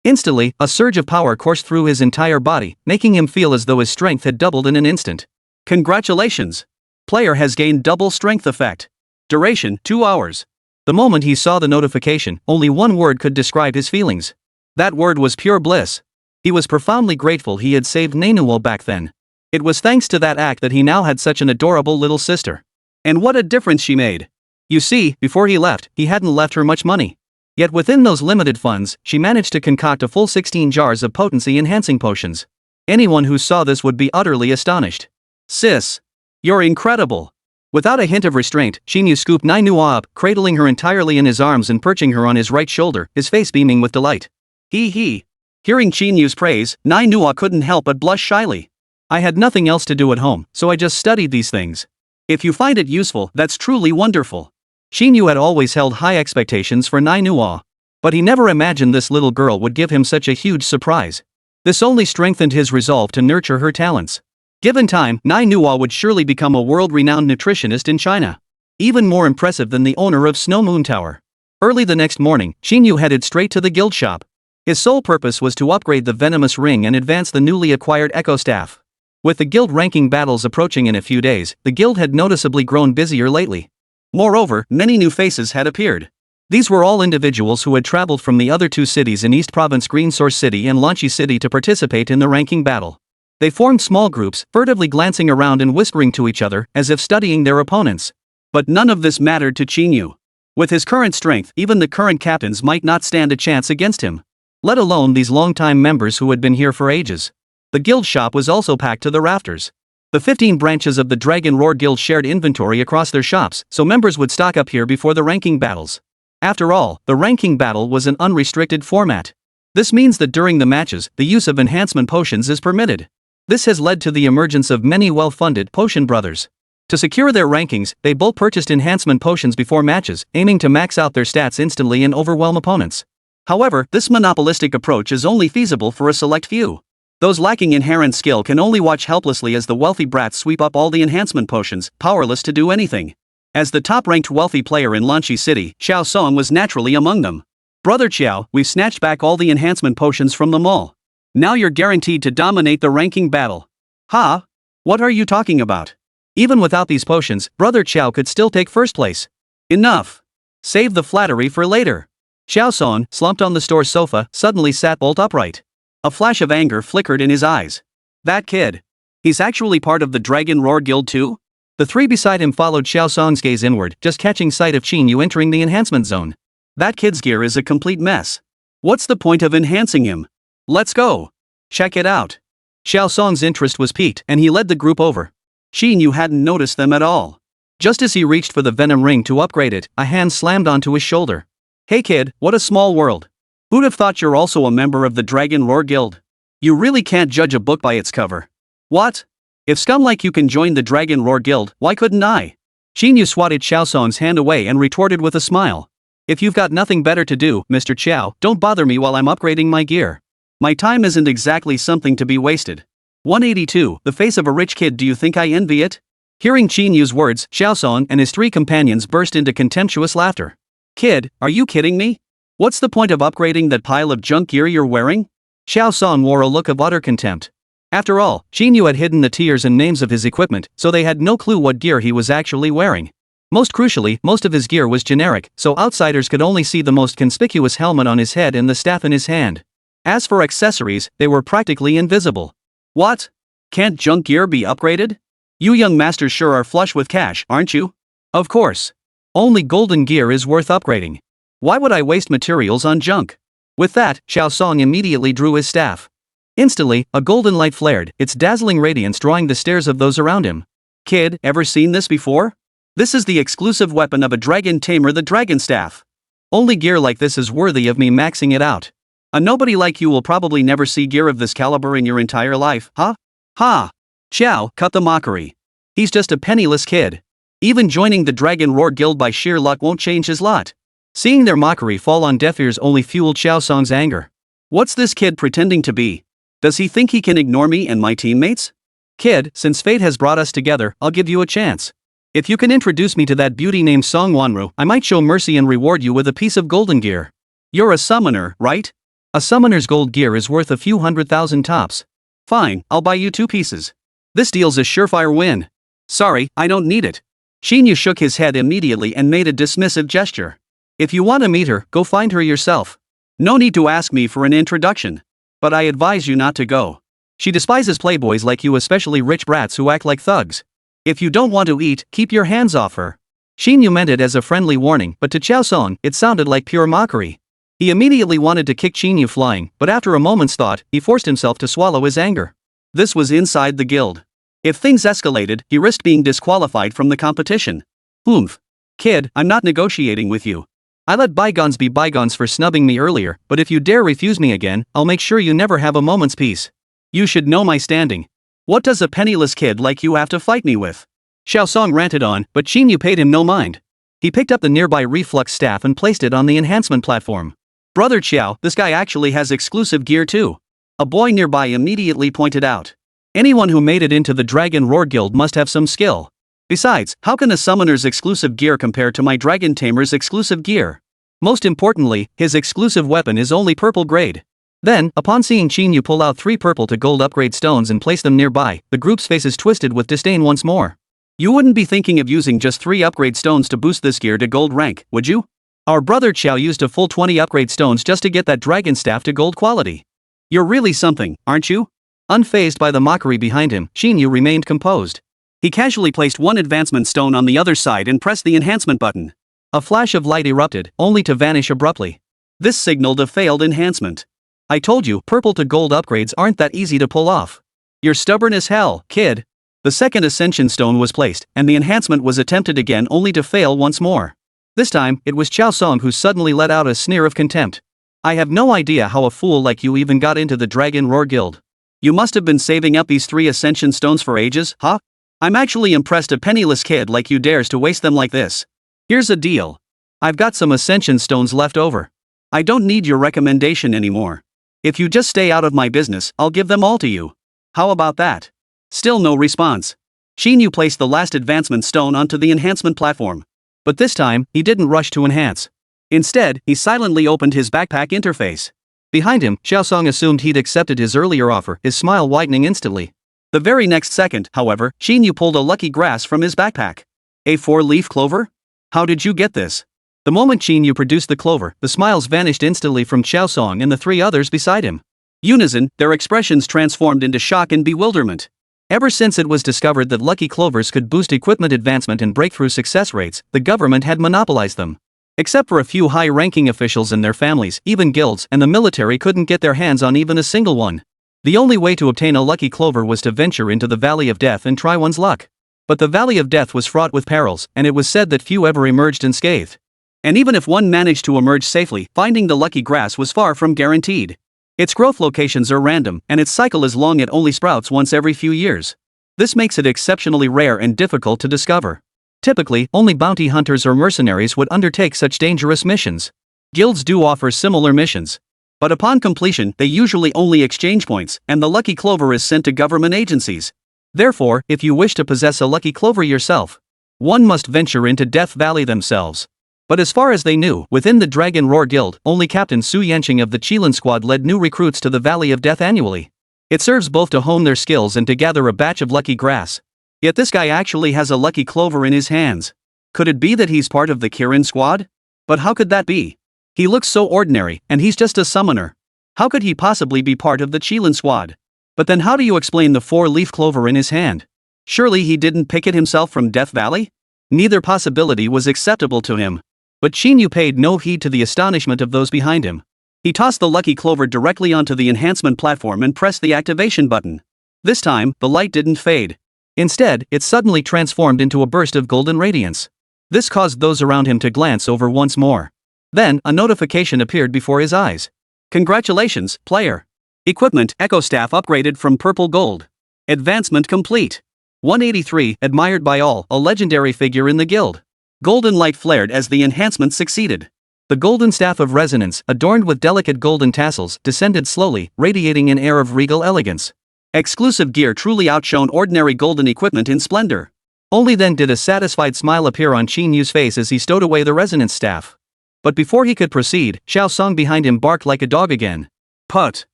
Speaker 2: Instantly, a surge of power coursed through his entire body, making him feel as though his strength had doubled in an instant. "Congratulations! Player has gained double strength effect. Duration, 2 hours. The moment he saw the notification, only one word could describe his feelings. That word was pure bliss. He was profoundly grateful he had saved Nainhuo back then. It was thanks to that act that he now had such an adorable little sister. And what a difference she made. You see, before he left, he hadn't left her much money. Yet within those limited funds, she managed to concoct a full 16 jars of potency-enhancing potions. Anyone who saw this would be utterly astonished. Sis, you're incredible. Without a hint of restraint, Qín Yǔ scooped Nainhuo up, cradling her entirely in his arms and perching her on his right shoulder, his face beaming with delight. He. Hearing Qín Yǔ's praise, Nainhuo couldn't help but blush shyly. I had nothing else to do at home, so I just studied these things. If you find it useful, that's truly wonderful. Qín Yǔ had always held high expectations for Nainhuo. But he never imagined this little girl would give him such a huge surprise. This only strengthened his resolve to nurture her talents. Given time, Nainhuo would surely become a world-renowned nutritionist in China. Even more impressive than the owner of Snow Moon Tower. Early the next morning, Qín Yǔ headed straight to the guild shop. His sole purpose was to upgrade the venomous ring and advance the newly acquired Echo Staff. With the guild ranking battles approaching in a few days, the guild had noticeably grown busier lately. Moreover, many new faces had appeared. These were all individuals who had traveled from the other two cities in East Province, Green Source City and Lanchi City, to participate in the ranking battle. They formed small groups, furtively glancing around and whispering to each other, as if studying their opponents. But none of this mattered to Qín Yǔ. With his current strength, even the current captains might not stand a chance against him. Let alone these long-time members who had been here for ages. The guild shop was also packed to the rafters. The 15 branches of the Dragon Roar Guild shared inventory across their shops, so members would stock up here before the ranking battles. After all, the ranking battle was an unrestricted format. This means that during the matches, the use of enhancement potions is permitted. This has led to the emergence of many well-funded potion brothers. To secure their rankings, they both purchased enhancement potions before matches, aiming to max out their stats instantly and overwhelm opponents. However, this monopolistic approach is only feasible for a select few. Those lacking inherent skill can only watch helplessly as the wealthy brats sweep up all the enhancement potions, powerless to do anything. As the top-ranked wealthy player in Lanchi City, Xiao Song was naturally among them. Brother Xiao, we've snatched back all the enhancement potions from the mall. Now you're guaranteed to dominate the ranking battle. Ha? What are you talking about? Even without these potions, Brother Xiao could still take first place. Enough. Save the flattery for later. Xiao Song, slumped on the store sofa, suddenly sat bolt upright. A flash of anger flickered in his eyes. That kid. He's actually part of the Dragon Roar Guild too? The three beside him followed Xiao Song's gaze inward, just catching sight of Qín Yǔ entering the enhancement zone. That kid's gear is a complete mess. What's the point of enhancing him? Let's go. Check it out. Xiao Song's interest was piqued, and he led the group over. Qín Yǔ hadn't noticed them at all. Just as he reached for the venom ring to upgrade it, a hand slammed onto his shoulder. Hey kid, what a small world. Who'd have thought you're also a member of the Dragon Roar Guild? You really can't judge a book by its cover. What? If scum like you can join the Dragon Roar Guild, why couldn't I? Qín Yǔ swatted Xiao Song's hand away and retorted with a smile. If you've got nothing better to do, Mr. Qiao, don't bother me while I'm upgrading my gear. My time isn't exactly something to be wasted. 182, the face of a rich kid, do you think I envy it? Hearing Qín Yǔ's words, Xiao Song and his three companions burst into contemptuous laughter. Kid, are you kidding me? What's the point of upgrading that pile of junk gear you're wearing? Xiao Song wore a look of utter contempt. After all, Qín Yǔ had hidden the tiers and names of his equipment, so they had no clue what gear he was actually wearing. Most crucially, most of his gear was generic, so outsiders could only see the most conspicuous helmet on his head and the staff in his hand. As for accessories, they were practically invisible. What? Can't junk gear be upgraded? You young masters sure are flush with cash, aren't you? Of course. Only golden gear is worth upgrading. Why would I waste materials on junk? With that, Xiao Song immediately drew his staff. Instantly, a golden light flared, its dazzling radiance drawing the stares of those around him. Kid, ever seen this before? This is the exclusive weapon of a dragon tamer, the dragon staff. Only gear like this is worthy of me maxing it out. A nobody like you will probably never see gear of this caliber in your entire life, huh? Ha! Xiao, cut the mockery. He's just a penniless kid. Even joining the Dragon Roar Guild by sheer luck won't change his lot. Seeing their mockery fall on deaf ears only fueled Xiao Song's anger. What's this kid pretending to be? Does he think he can ignore me and my teammates? Kid, since fate has brought us together, I'll give you a chance. If you can introduce me to that beauty named Song Wanru, I might show mercy and reward you with a piece of golden gear. You're a summoner, right? A summoner's gold gear is worth a few 100,000 tops. Fine, I'll buy you 2 pieces. This deal's a surefire win. Sorry, I don't need it. Qín Yǔ shook his head immediately and made a dismissive gesture. If you want to meet her, go find her yourself. No need to ask me for an introduction. But I advise you not to go. She despises playboys like you, especially rich brats who act like thugs. If you don't want to eat, keep your hands off her. Qín Yǔ meant it as a friendly warning, but to Qiao Song, it sounded like pure mockery. He immediately wanted to kick Qín Yǔ flying, but after a moment's thought, he forced himself to swallow his anger. This was inside the guild. If things escalated, he risked being disqualified from the competition. Oomph. Kid, I'm not negotiating with you. I let bygones be bygones for snubbing me earlier, but if you dare refuse me again, I'll make sure you never have a moment's peace. You should know my standing. What does a penniless kid like you have to fight me with? Xiao Song ranted on, but Qín Yǔ paid him no mind. He picked up the nearby reflux staff and placed it on the enhancement platform. Brother Qiao, this guy actually has exclusive gear too. A boy nearby immediately pointed out. Anyone who made it into the Dragon Roar Guild must have some skill. Besides, how can a summoner's exclusive gear compare to my Dragon Tamer's exclusive gear? Most importantly, his exclusive weapon is only purple grade. Then, upon seeing Qín Yǔ pull out 3 purple to gold upgrade stones and place them nearby, the group's faces twisted with disdain once more. You wouldn't be thinking of using just 3 upgrade stones to boost this gear to gold rank, would you? Our brother Qiao used a full 20 upgrade stones just to get that dragon staff to gold quality. You're really something, aren't you? Unfazed by the mockery behind him, Qín Yǔ remained composed. He casually placed 1 advancement stone on the other side and pressed the enhancement button. A flash of light erupted, only to vanish abruptly. This signaled a failed enhancement. I told you, purple to gold upgrades aren't that easy to pull off. You're stubborn as hell, kid. The second ascension stone was placed, and the enhancement was attempted again only to fail once more. This time, it was Qiao Song who suddenly let out a sneer of contempt. I have no idea how a fool like you even got into the Dragon Roar Guild. You must have been saving up these 3 ascension stones for ages, huh? I'm actually impressed a penniless kid like you dares to waste them like this. Here's a deal. I've got some ascension stones left over. I don't need your recommendation anymore. If you just stay out of my business, I'll give them all to you. How about that? Still no response. Qín Yǔ placed the last advancement stone onto the enhancement platform. But this time, he didn't rush to enhance. Instead, he silently opened his backpack interface. Behind him, Xiao Song assumed he'd accepted his earlier offer, his smile widening instantly. The very next second, however, Qín Yǔ pulled a lucky grass from his backpack. A 4-leaf clover? How did you get this? The moment Qín Yǔ produced the clover, the smiles vanished instantly from Xiao Song and the 3 others beside him. Unison, their expressions transformed into shock and bewilderment. Ever since it was discovered that lucky clovers could boost equipment advancement and breakthrough success rates, the government had monopolized them. Except for a few high-ranking officials and their families, even guilds and the military couldn't get their hands on even a single one. The only way to obtain a lucky clover was to venture into the Valley of Death and try one's luck. But the Valley of Death was fraught with perils, and it was said that few ever emerged unscathed. And even if one managed to emerge safely, finding the lucky grass was far from guaranteed. Its growth locations are random, and its cycle is long. It only sprouts once every few years. This makes it exceptionally rare and difficult to discover. Typically, only bounty hunters or mercenaries would undertake such dangerous missions. Guilds do offer similar missions. But upon completion, they usually only exchange points, and the lucky clover is sent to government agencies. Therefore, if you wish to possess a lucky clover yourself, one must venture into Death Valley themselves. But as far as they knew, within the Dragon Roar Guild, only Captain Su Yanqing of the Qilin Squad led new recruits to the Valley of Death annually. It serves both to hone their skills and to gather a batch of lucky grass. Yet this guy actually has a lucky clover in his hands. Could it be that he's part of the Kirin Squad? But how could that be? He looks so ordinary, and he's just a summoner. How could he possibly be part of the Qilin Squad? But then how do you explain the 4-leaf clover in his hand? Surely he didn't pick it himself from Death Valley? Neither possibility was acceptable to him. But Qín Yǔ paid no heed to the astonishment of those behind him. He tossed the lucky clover directly onto the enhancement platform and pressed the activation button. This time, the light didn't fade. Instead, it suddenly transformed into a burst of golden radiance. This caused those around him to glance over once more. Then, a notification appeared before his eyes. Congratulations, player. Equipment, Echo Staff upgraded from purple gold. Advancement complete. 183, admired by all, a legendary figure in the guild. Golden light flared as the enhancement succeeded. The golden staff of resonance, adorned with delicate golden tassels, descended slowly, radiating an air of regal elegance. Exclusive gear truly outshone ordinary golden equipment in splendor. Only then did a satisfied smile appear on Qín Yǔ's face as he stowed away the resonance staff. But before he could proceed, Xiao Song behind him barked like a dog again. Put.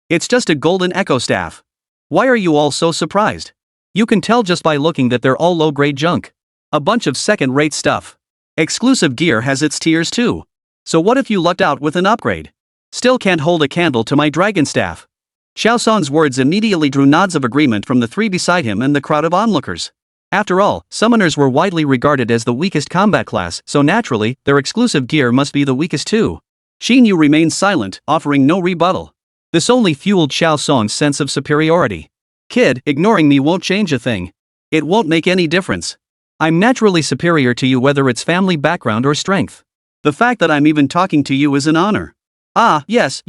Speaker 2: It's just a golden echo staff. Why are you all so surprised? You can tell just by looking that they're all low-grade junk. A bunch of second-rate stuff. Exclusive gear has its tiers too. So what if you lucked out with an upgrade? Still can't hold a candle to my dragon staff. Xiao Song's words immediately drew nods of agreement from the three beside him and the crowd of onlookers. After all, summoners were widely regarded as the weakest combat class, so naturally, their exclusive gear must be the weakest too. Qín Yǔ remained silent, offering no rebuttal. This only fueled Xiao Song's sense of superiority. Kid, ignoring me won't change a thing. It won't make any difference. I'm naturally superior to you whether it's family background or strength. The fact that I'm even talking to you is an honor. Ah, yes.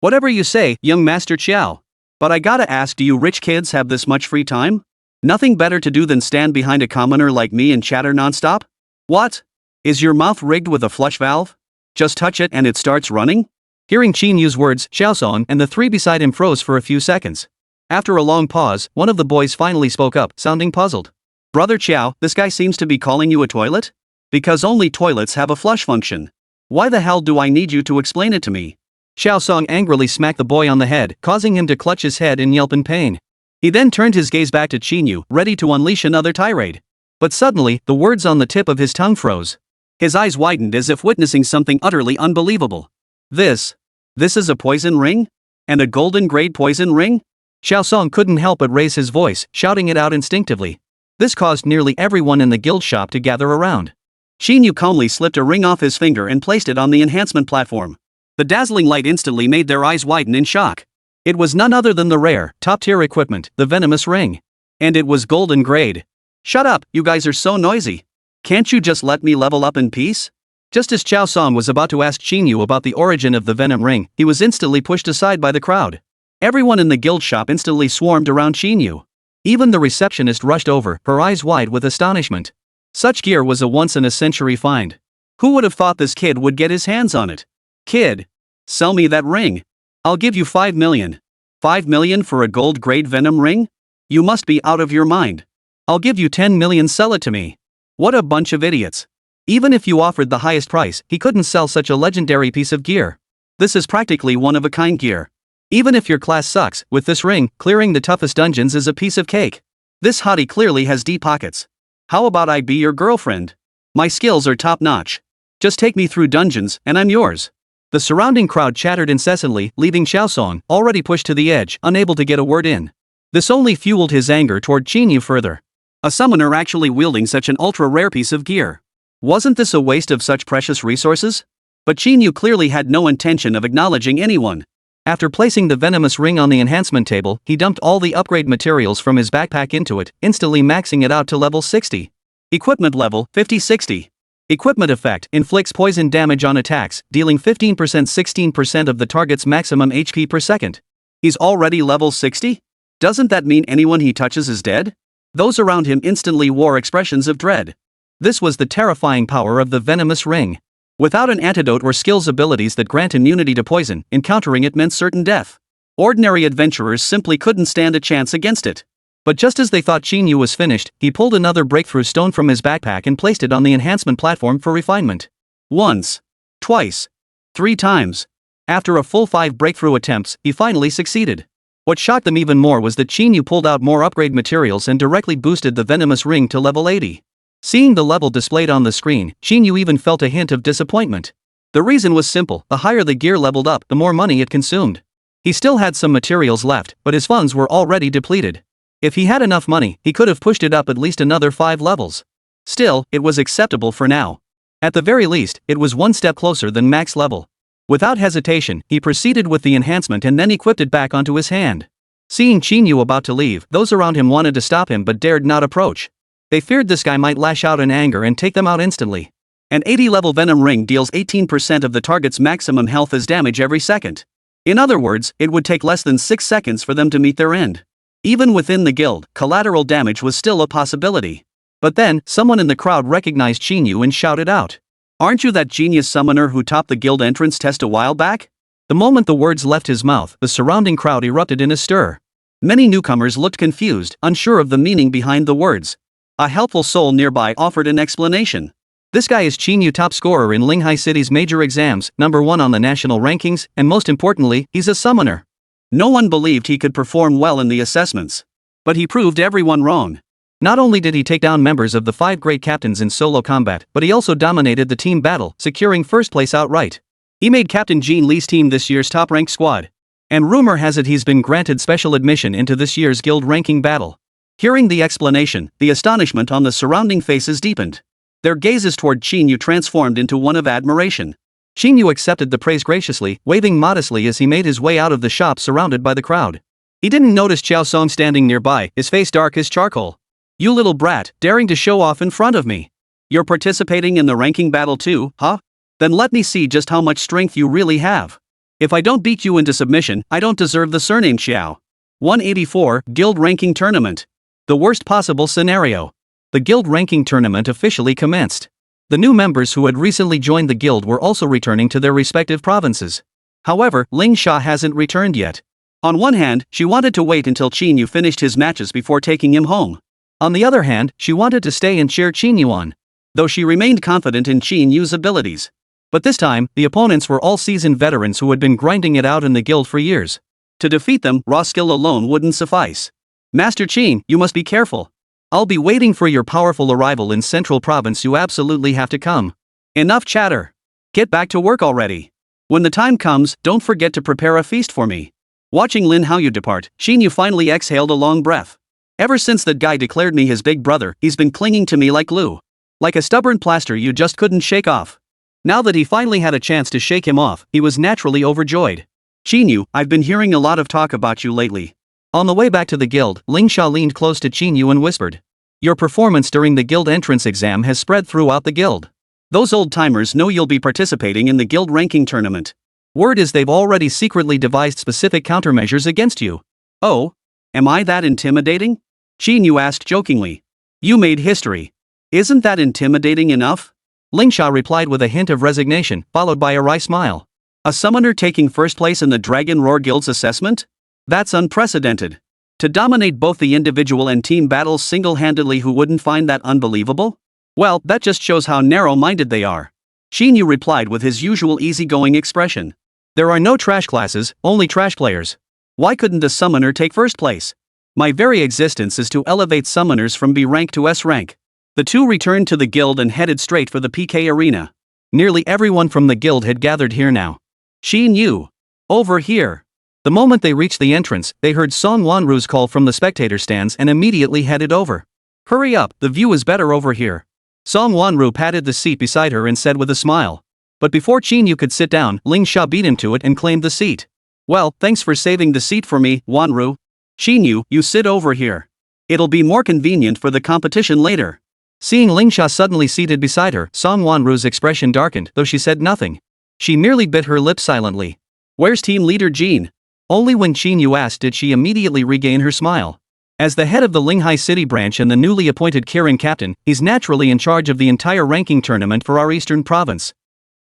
Speaker 2: Whatever you say, young Master Qiao. But I gotta ask, do you rich kids have this much free time? Nothing better to do than stand behind a commoner like me and chatter nonstop? What? Is your mouth rigged with a flush valve? Just touch it and it starts running? Hearing Qín Yǔ's words, Xiao Song and the three beside him froze for a few seconds. After a long pause, one of the boys finally spoke up, sounding puzzled. Brother Qiao, this guy seems to be calling you a toilet? Because only toilets have a flush function. Why the hell do I need you to explain it to me? Xiao Song angrily smacked the boy on the head, causing him to clutch his head and yelp in pain. He then turned his gaze back to Qín Yǔ, ready to unleash another tirade. But suddenly, the words on the tip of his tongue froze. His eyes widened as if witnessing something utterly unbelievable. This is a poison ring? And a golden grade poison ring? Xiao Song couldn't help but raise his voice, shouting it out instinctively. This caused nearly everyone in the guild shop to gather around. Qín Yǔ calmly slipped a ring off his finger and placed it on the enhancement platform. The dazzling light instantly made their eyes widen in shock. It was none other than the rare, top-tier equipment, the venomous ring. And it was golden grade. Shut up, you guys are so noisy. Can't you just let me level up in peace? Just as Xiao Song was about to ask Qín Yǔ about the origin of the venom ring, he was instantly pushed aside by the crowd. Everyone in the guild shop instantly swarmed around Qín Yǔ. Even the receptionist rushed over, her eyes wide with astonishment. Such gear was a once-in-a-century find. Who would have thought this kid would get his hands on it? Kid, sell me that ring. I'll give you 5 million. 5 million for a gold-grade venom ring? You must be out of your mind. I'll give you 10 million, sell it to me. What a bunch of idiots. Even if you offered the highest price, he couldn't sell such a legendary piece of gear. This is practically one-of-a-kind gear. Even if your class sucks, with this ring, clearing the toughest dungeons is a piece of cake. This hottie clearly has deep pockets. How about I be your girlfriend? My skills are top-notch. Just take me through dungeons, and I'm yours. The surrounding crowd chattered incessantly, leaving Xiao Song, already pushed to the edge, unable to get a word in. This only fueled his anger toward Qín Yǔ further. A summoner actually wielding such an ultra-rare piece of gear. Wasn't this a waste of such precious resources? But Qín Yǔ clearly had no intention of acknowledging anyone. After placing the venomous ring on the enhancement table, he dumped all the upgrade materials from his backpack into it, instantly maxing it out to level 60. Equipment level, 50-60. Equipment effect, inflicts poison damage on attacks, dealing 15% 16% of the target's maximum HP per second. He's already level 60? Doesn't that mean anyone he touches is dead? Those around him instantly wore expressions of dread. This was the terrifying power of the venomous ring. Without an antidote or skills abilities that grant immunity to poison, encountering it meant certain death. Ordinary adventurers simply couldn't stand a chance against it. But just as they thought Qín Yǔ was finished, he pulled another breakthrough stone from his backpack and placed it on the enhancement platform for refinement. Once. Twice. 3 times. After a full 5 breakthrough attempts, he finally succeeded. What shocked them even more was that Qín Yǔ pulled out more upgrade materials and directly boosted the venomous ring to level 80. Seeing the level displayed on the screen, Qín Yǔ even felt a hint of disappointment. The reason was simple: the higher the gear leveled up, the more money it consumed. He still had some materials left, but his funds were already depleted. If he had enough money, he could have pushed it up at least another 5 levels. Still, it was acceptable for now. At the very least, it was one step closer than max level. Without hesitation, he proceeded with the enhancement and then equipped it back onto his hand. Seeing Qín Yǔ about to leave, those around him wanted to stop him but dared not approach. They feared this guy might lash out in anger and take them out instantly. An 80-level venom ring deals 18% of the target's maximum health as damage every second. In other words, it would take less than 6 seconds for them to meet their end. Even within the guild, collateral damage was still a possibility. But then, someone in the crowd recognized Qín Yǔ and shouted out, "Aren't you that genius summoner who topped the guild entrance test a while back?" The moment the words left his mouth, the surrounding crowd erupted in a stir. Many newcomers looked confused, unsure of the meaning behind the words. A helpful soul nearby offered an explanation. This guy is Qín Yǔ, top scorer in Linghai City's major exams, #1 on the national rankings, and most importantly, he's a summoner. No one believed he could perform well in the assessments. But he proved everyone wrong. Not only did he take down members of the 5 great captains in solo combat, but he also dominated the team battle, securing first place outright. He made Captain Jean Lee's team this year's top-ranked squad. And rumor has it he's been granted special admission into this year's guild ranking battle. Hearing the explanation, the astonishment on the surrounding faces deepened. Their gazes toward Qín Yǔ transformed into one of admiration. Qín Yǔ accepted the praise graciously, waving modestly as he made his way out of the shop surrounded by the crowd. He didn't notice Qiao Song standing nearby, his face dark as charcoal. "You little brat, daring to show off in front of me. You're participating in the ranking battle too, huh? Then let me see just how much strength you really have. If I don't beat you into submission, I don't deserve the surname Qiao." 184, Guild Ranking Tournament. The worst possible scenario. The guild ranking tournament officially commenced. The new members who had recently joined the guild were also returning to their respective provinces. However, Ling Sha hasn't returned yet. On one hand, she wanted to wait until Qín Yǔ finished his matches before taking him home. On the other hand, she wanted to stay and cheer Qín Yǔ on, though she remained confident in Qín Yú's abilities. But this time, the opponents were all seasoned veterans who had been grinding it out in the guild for years. To defeat them, raw skill alone wouldn't suffice. "Master Qín, you must be careful. I'll be waiting for your powerful arrival in Central Province. You absolutely have to come. Enough chatter. Get back to work already. When the time comes, don't forget to prepare a feast for me." Watching Lin Haoyu depart, Qín Yǔ finally exhaled a long breath. "Ever since that guy declared me his big brother, he's been clinging to me like glue. Like a stubborn plaster you just couldn't shake off." Now that he finally had a chance to shake him off, he was naturally overjoyed. "Qín Yǔ, I've been hearing a lot of talk about you lately." On the way back to the guild, Ling Sha leaned close to Qín Yǔ and whispered, "Your performance during the guild entrance exam has spread throughout the guild. Those old-timers know you'll be participating in the guild ranking tournament. Word is they've already secretly devised specific countermeasures against you." "Oh? Am I that intimidating?" Qín Yǔ asked jokingly. "You made history. Isn't that intimidating enough?" Ling Sha replied with a hint of resignation, followed by a wry smile. "A summoner taking first place in the Dragon Roar Guild's assessment? That's unprecedented. To dominate both the individual and team battles single-handedly, who wouldn't find that unbelievable? Well, that just shows how narrow-minded they are." Qín Yǔ replied with his usual easygoing expression. "There are no trash classes, only trash players. Why couldn't a summoner take first place? My very existence is to elevate summoners from B rank to S rank." The two returned to the guild and headed straight for the PK arena. Nearly everyone from the guild had gathered here now. "Qín Yǔ, over here." The moment they reached the entrance, they heard Song Wanru's call from the spectator stands and immediately headed over. "Hurry up, the view is better over here." Song Wanru patted the seat beside her and said with a smile. But before Qín Yǔ could sit down, Ling Sha beat him to it and claimed the seat. "Well, thanks for saving the seat for me, Wanru. Qín Yǔ, you sit over here. It'll be more convenient for the competition later." Seeing Ling Sha suddenly seated beside her, Song Wanru's expression darkened, though she said nothing. She merely bit her lip silently. "Where's team leader Jin?" Only when Qín Yǔ asked did she immediately regain her smile. As the head of the Linghai City branch and the newly appointed Kirin captain, he's naturally in charge of the entire ranking tournament for our eastern province.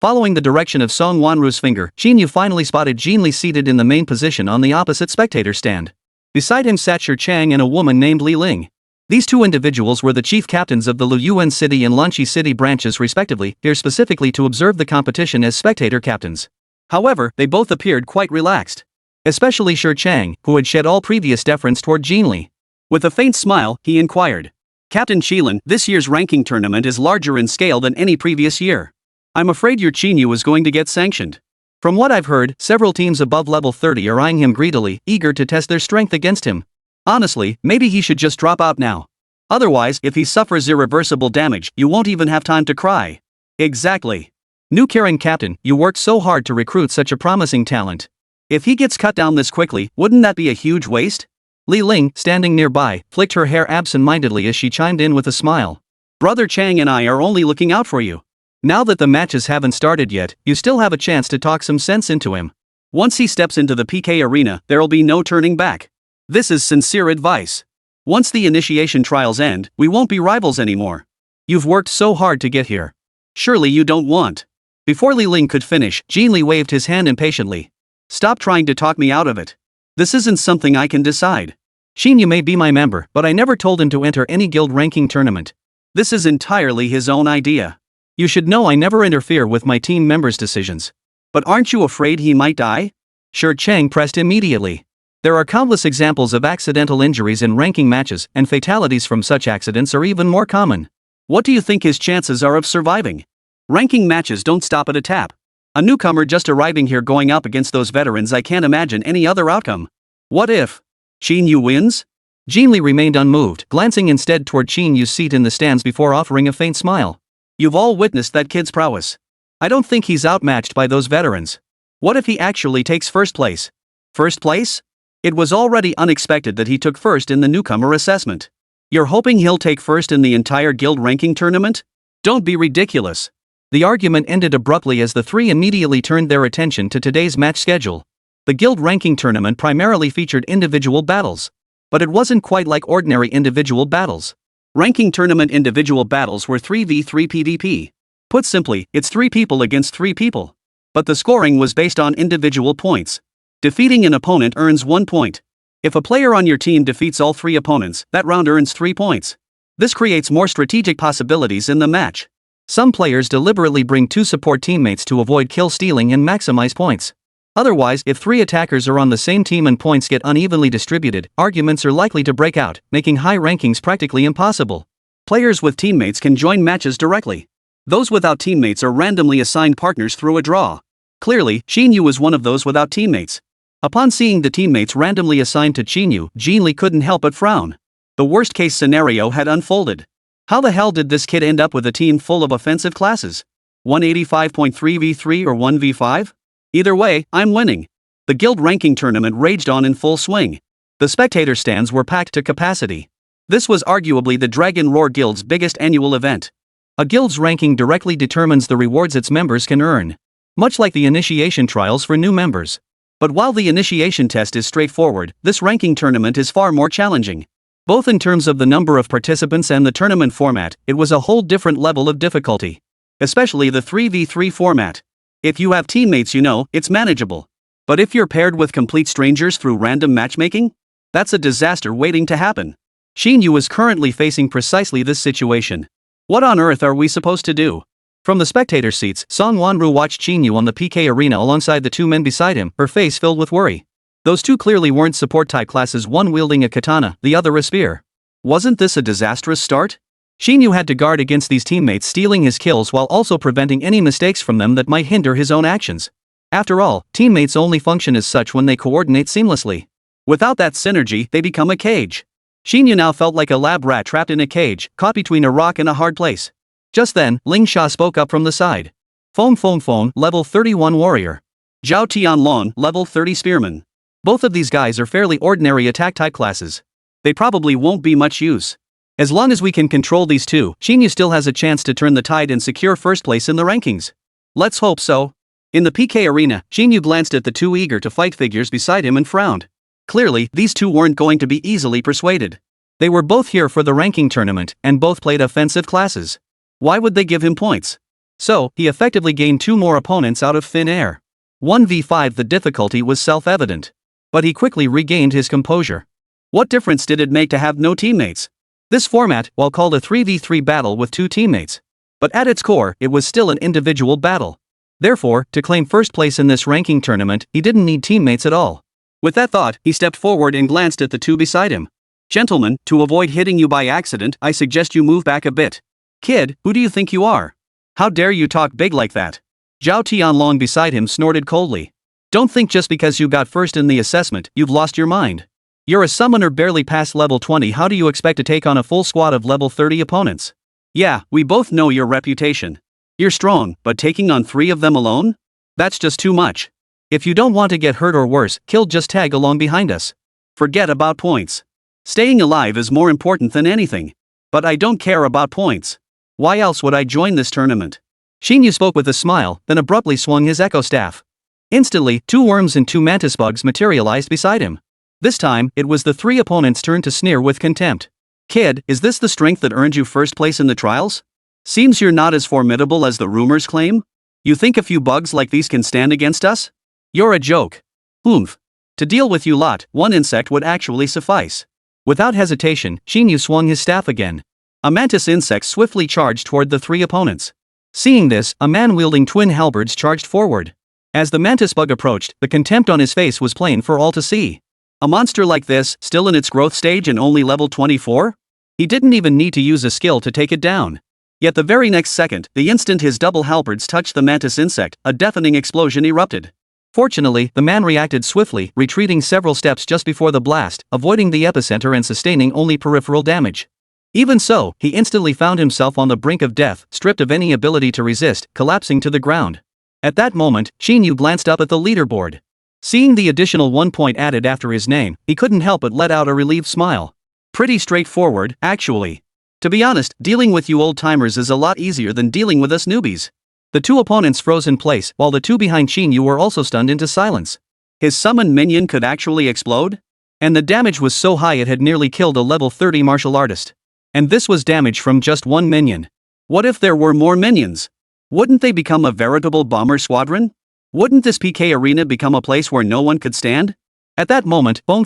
Speaker 2: Following the direction of Song Wanru's finger, Qín Yǔ finally spotted Jin Li seated in the main position on the opposite spectator stand. Beside him sat Shi Chang and a woman named Li Ling. These two individuals were the chief captains of the Luyuan City and Lanqi City branches respectively, here specifically to observe the competition as spectator captains. However, they both appeared quite relaxed. Especially Shi Chang, who had shed all previous deference toward Jin Li. With a faint smile, he inquired, "Captain Qilin, this year's ranking tournament is larger in scale than any previous year. I'm afraid your Qín Yǔ is going to get sanctioned. From what I've heard, several teams above level 30 are eyeing him greedily, eager to test their strength against him. Honestly, maybe he should just drop out now. Otherwise, if he suffers irreversible damage, you won't even have time to cry." "Exactly. New Kirin captain, you worked so hard to recruit such a promising talent. If he gets cut down this quickly, wouldn't that be a huge waste?" Li Ling, standing nearby, flicked her hair absent-mindedly as she chimed in with a smile. "Brother Chang and I are only looking out for you. Now that the matches haven't started yet, you still have a chance to talk some sense into him. Once he steps into the PK arena, there'll be no turning back. This is sincere advice. Once the initiation trials end, we won't be rivals anymore. You've worked so hard to get here. Surely you don't want..." Before Li Ling could finish, Jin Li waved his hand impatiently. "Stop trying to talk me out of it. This isn't something I can decide. Qín Yǔ may be my member, but I never told him to enter any guild ranking tournament. This is entirely his own idea. You should know I never interfere with my team members' decisions." "But aren't you afraid he might die?" Shi Chang pressed immediately. "There are countless examples of accidental injuries in ranking matches, and fatalities from such accidents are even more common. What do you think his chances are of surviving? Ranking matches don't stop at a tap. A newcomer just arriving here going up against those veterans. I can't imagine any other outcome. What if Qín Yǔ wins?
Speaker 1: Jin Li remained unmoved, glancing instead toward Qín Yǔ's seat in the stands before offering a faint smile.
Speaker 2: You've all witnessed that kid's prowess. I don't think he's outmatched by those veterans. What if he actually takes first place? First place? It was already unexpected that he took first in the newcomer assessment. You're hoping he'll take first in the entire guild ranking tournament? Don't be ridiculous.
Speaker 1: The argument ended abruptly as the three immediately turned their attention to today's match schedule. The guild ranking tournament primarily featured individual battles. But it wasn't quite like ordinary individual battles.
Speaker 2: Ranking tournament individual battles were 3v3 PvP. Put simply, it's 3 people against 3 people. But the scoring was based on individual points. Defeating an opponent earns 1 point. If a player on your team defeats all 3 opponents, that round earns 3 points. This creates more strategic possibilities in the match.
Speaker 1: Some players deliberately bring 2 support teammates to avoid kill stealing and maximize points. Otherwise, if 3 attackers are on the same team and points get unevenly distributed, arguments are likely to break out, making high rankings practically impossible.
Speaker 2: Players with teammates can join matches directly. Those without teammates are randomly assigned partners through a draw. Clearly, Qín Yǔ was one of those without teammates. Upon seeing the teammates randomly assigned to Qín Yǔ, Jin Li couldn't help but frown. The worst-case scenario had unfolded. How the hell did this kid end up with a team full of offensive classes? 185.3v3 or 1v5? Either way, I'm winning. The guild ranking tournament raged on in full swing. The spectator stands were packed to capacity. This was arguably the Dragon Roar Guild's biggest annual event.
Speaker 1: A guild's ranking directly determines the rewards its members can earn. Much like the initiation trials for new members. But while the initiation test is straightforward, this ranking tournament is far more challenging. Both in terms of the number of participants and the tournament format, it was a whole different level of difficulty. Especially the 3v3 format. If you have teammates it's manageable. But if you're paired with complete strangers through random matchmaking? That's a disaster waiting to happen. Qín Yǔ is currently facing precisely this situation. What on earth are we supposed to do? From the spectator seats, Song Wanru watched Qín Yǔ on the PK arena alongside the 2 men beside him, her face filled with worry. Those 2 clearly weren't support-type classes, one wielding a katana, the other a spear. Wasn't this a disastrous start? Qín Yǔ had to guard against these teammates stealing his kills while also preventing any mistakes from them that might hinder his own actions. After all, teammates only function as such when they coordinate seamlessly. Without that synergy, they become a cage. Qín Yǔ now felt like a lab rat trapped in a cage, caught between a rock and a hard place. Just then, Ling Sha spoke up from the side. Feng, level 31 warrior. Zhao Tianlong, level 30 spearman. Both of these guys are fairly ordinary attack-type classes. They probably won't be much use. As long as we can control these 2, Qín Yǔ still has a chance to turn the tide and secure first place in the rankings. Let's hope so. In the PK arena, Qín Yǔ glanced at the 2 eager-to-fight figures beside him and frowned. Clearly, these 2 weren't going to be easily persuaded. They were both here for the ranking tournament, and both played offensive classes. Why would they give him points? So, he effectively gained 2 more opponents out of thin air. 1v5 the difficulty was self-evident. But he quickly regained his composure. What difference did it make to have no teammates? This format, while called a 3v3 battle with 2 teammates. But at its core, it was still an individual battle. Therefore, to claim first place in this ranking tournament, he didn't need teammates at all. With that thought, he stepped forward and glanced at the 2 beside him. Gentlemen, to avoid hitting you by accident, I suggest you move back a bit. Kid, who do you think you are? How dare you talk big like that? Zhao Tianlong beside him snorted coldly. Don't think just because you got first in the assessment, you've lost your mind. You're a summoner barely past level 20. How do you expect to take on a full squad of level 30 opponents? Yeah, we both know your reputation. You're strong, but taking on 3 of them alone? That's just too much. If you don't want to get hurt or worse, killed, just tag along behind us. Forget about points. Staying alive is more important than anything. But I don't care about points. Why else would I join this tournament? Qín Yǔ spoke with a smile, then abruptly swung his echo staff. Instantly, 2 worms and 2 mantis bugs materialized beside him. This time, it was the 3 opponents' turn to sneer with contempt. Kid, is this the strength that earned you first place in the trials? Seems you're not as formidable as the rumors claim? You think a few bugs like these can stand against us? You're a joke. Oomph. To deal with you lot, 1 insect would actually suffice. Without hesitation, Qín Yǔ swung his staff again. A mantis insect swiftly charged toward the 3 opponents. Seeing this, a man wielding twin halberds charged forward. As the mantis bug approached, the contempt on his face was plain for all to see. A monster like this, still in its growth stage and only level 24? He didn't even need to use a skill to take it down.
Speaker 2: Yet the very next second, the instant his double halberds touched the mantis insect, a deafening explosion erupted. Fortunately, the man reacted swiftly, retreating several steps just before the blast, avoiding the epicenter and sustaining only peripheral damage. Even so, he instantly found himself on the brink of death, stripped of any ability to resist, collapsing to the ground. At that moment, Qín Yǔ glanced up at the leaderboard. Seeing the additional 1 point added after his name, he couldn't help but let out a relieved smile. Pretty straightforward, actually. To be honest, dealing with you old-timers is a lot easier than dealing with us newbies. The two opponents froze in place, while the two behind Qín Yǔ were also stunned into silence. His summoned minion could actually explode? And the damage was so high it had nearly killed a level 30 martial artist. And this was damage from just one minion. What if there were more minions? Wouldn't they become a veritable bomber squadron? Wouldn't this PK arena become a place where no one could stand? At that moment, Feng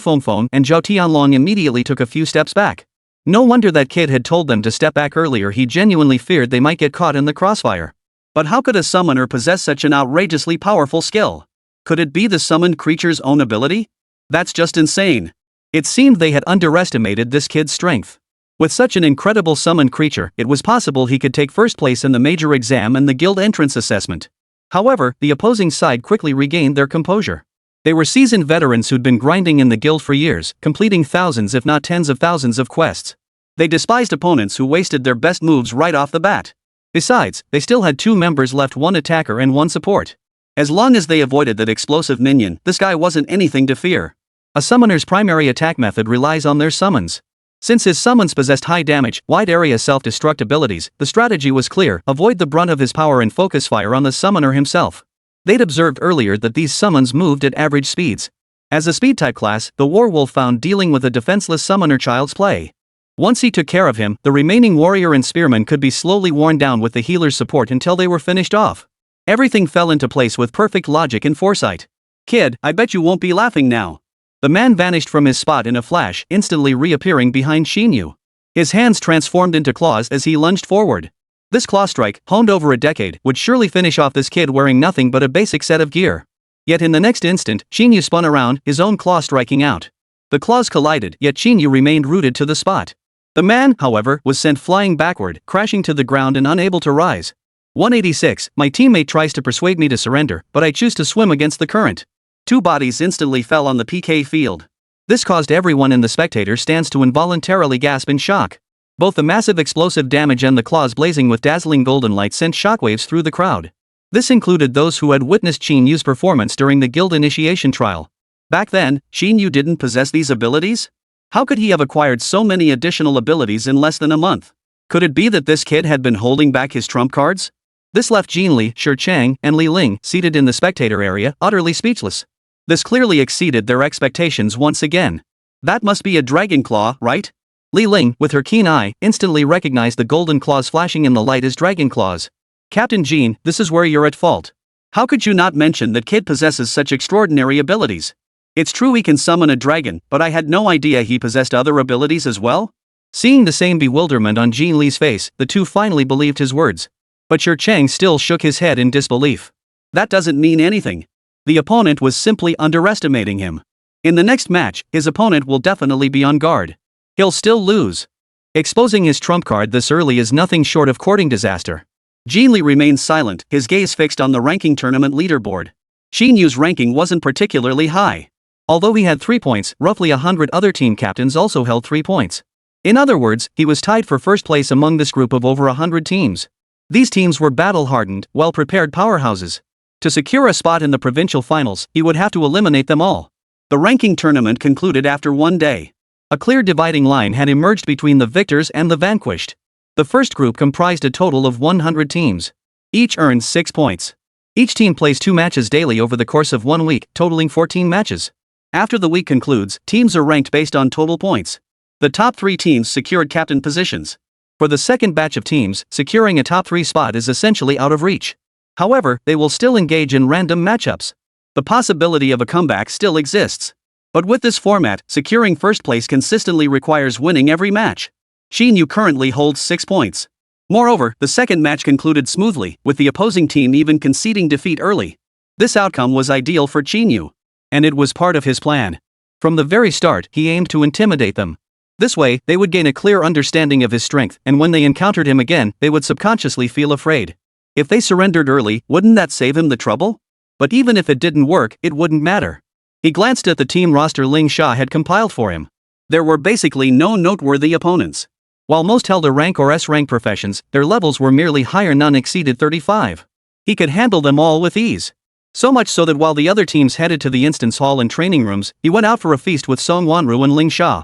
Speaker 2: and Zhao Tianlong immediately took a few steps back. No wonder that kid had told them to step back earlier. He genuinely feared they might get caught in the crossfire. But how could a summoner possess such an outrageously powerful skill? Could it be the summoned creature's own ability? That's just insane. It seemed they had underestimated this kid's strength. With such an incredible summoned creature, it was possible he could take first place in the major exam and the guild entrance assessment. However, the opposing side quickly regained their composure. They were seasoned veterans who'd been grinding in the guild for years, completing thousands if not tens of thousands of quests. They despised opponents who wasted their best moves right off the bat. Besides, they still had 2 members left, 1 attacker and 1 support. As long as they avoided that explosive minion, this guy wasn't anything to fear. A summoner's primary attack method relies on their summons. Since his summons possessed high damage, wide area self-destruct abilities, the strategy was clear: avoid the brunt of his power and focus fire on the summoner himself. They'd observed earlier that these summons moved at average speeds. As a speed-type class, the Warwolf found dealing with a defenseless summoner child's play. Once he took care of him, the remaining warrior and spearman could be slowly worn down with the healer's support until they were finished off. Everything fell into place with perfect logic and foresight. Kid, I bet you won't be laughing now. The man vanished from his spot in a flash, instantly reappearing behind Qín Yǔ. His hands transformed into claws as he lunged forward. This claw strike, honed over a decade, would surely finish off this kid wearing nothing but a basic set of gear. Yet in the next instant, Qín Yǔ spun around, his own claw striking out. The claws collided, yet Qín Yǔ remained rooted to the spot. The man, however, was sent flying backward, crashing to the ground and unable to rise. 186, my teammate tries to persuade me to surrender, but I choose to swim against the current. 2 bodies instantly fell on the PK field. This caused everyone in the spectator stands to involuntarily gasp in shock. Both the massive explosive damage and the claws blazing with dazzling golden light sent shockwaves through the crowd. This included those who had witnessed Qín Yú's performance during the guild initiation trial. Back then, Qín Yǔ didn't possess these abilities? How could he have acquired so many additional abilities in less than a month? Could it be that this kid had been holding back his trump cards? This left Jinli, Shi Chang, and Li Ling seated in the spectator area, utterly speechless. This clearly exceeded their expectations once again. That must be a dragon claw, right? Li Ling, with her keen eye, instantly recognized the golden claws flashing in the light as dragon claws. Captain Jean, this is where you're at fault. How could you not mention that kid possesses such extraordinary abilities? It's true he can summon a dragon, but I had no idea he possessed other abilities as well? Seeing the same bewilderment on Jean Li's face, the two finally believed his words. But Shi Chang still shook his head in disbelief. That doesn't mean anything. The opponent was simply underestimating him. In the next match, his opponent will definitely be on guard. He'll still lose. Exposing his trump card this early is nothing short of courting disaster. Jean Li remained silent, his gaze fixed on the ranking tournament leaderboard. Qín Yú's ranking wasn't particularly high. Although he had 3 points, roughly 100 other team captains also held 3 points. In other words, he was tied for first place among this group of over 100 teams. These teams were battle-hardened, well-prepared powerhouses. To secure a spot in the provincial finals, he would have to eliminate them all. The ranking tournament concluded after 1 day. A clear dividing line had emerged between the victors and the vanquished. The first group comprised a total of 100 teams. Each earned 6 points. Each team plays 2 matches daily over the course of 1 week, totaling 14 matches. After the week concludes, teams are ranked based on total points. The top 3 teams secured captain positions. For the second batch of teams, securing a top 3 spot is essentially out of reach. However, they will still engage in random matchups. The possibility of a comeback still exists. But with this format, securing first place consistently requires winning every match. Qín Yǔ currently holds 6 points. Moreover, the second match concluded smoothly, with the opposing team even conceding defeat early. This outcome was ideal for Qín Yǔ. And it was part of his plan. From the very start, he aimed to intimidate them. This way, they would gain a clear understanding of his strength, and when they encountered him again, they would subconsciously feel afraid. If they surrendered early, wouldn't that save him the trouble? But even if it didn't work, it wouldn't matter. He glanced at the team roster Ling Sha had compiled for him. There were basically no noteworthy opponents. While most held a rank or S-rank professions, their levels were merely higher, none exceeded 35. He could handle them all with ease. So much so that while the other teams headed to the instance hall and training rooms, he went out for a feast with Song Wanru and Ling Sha.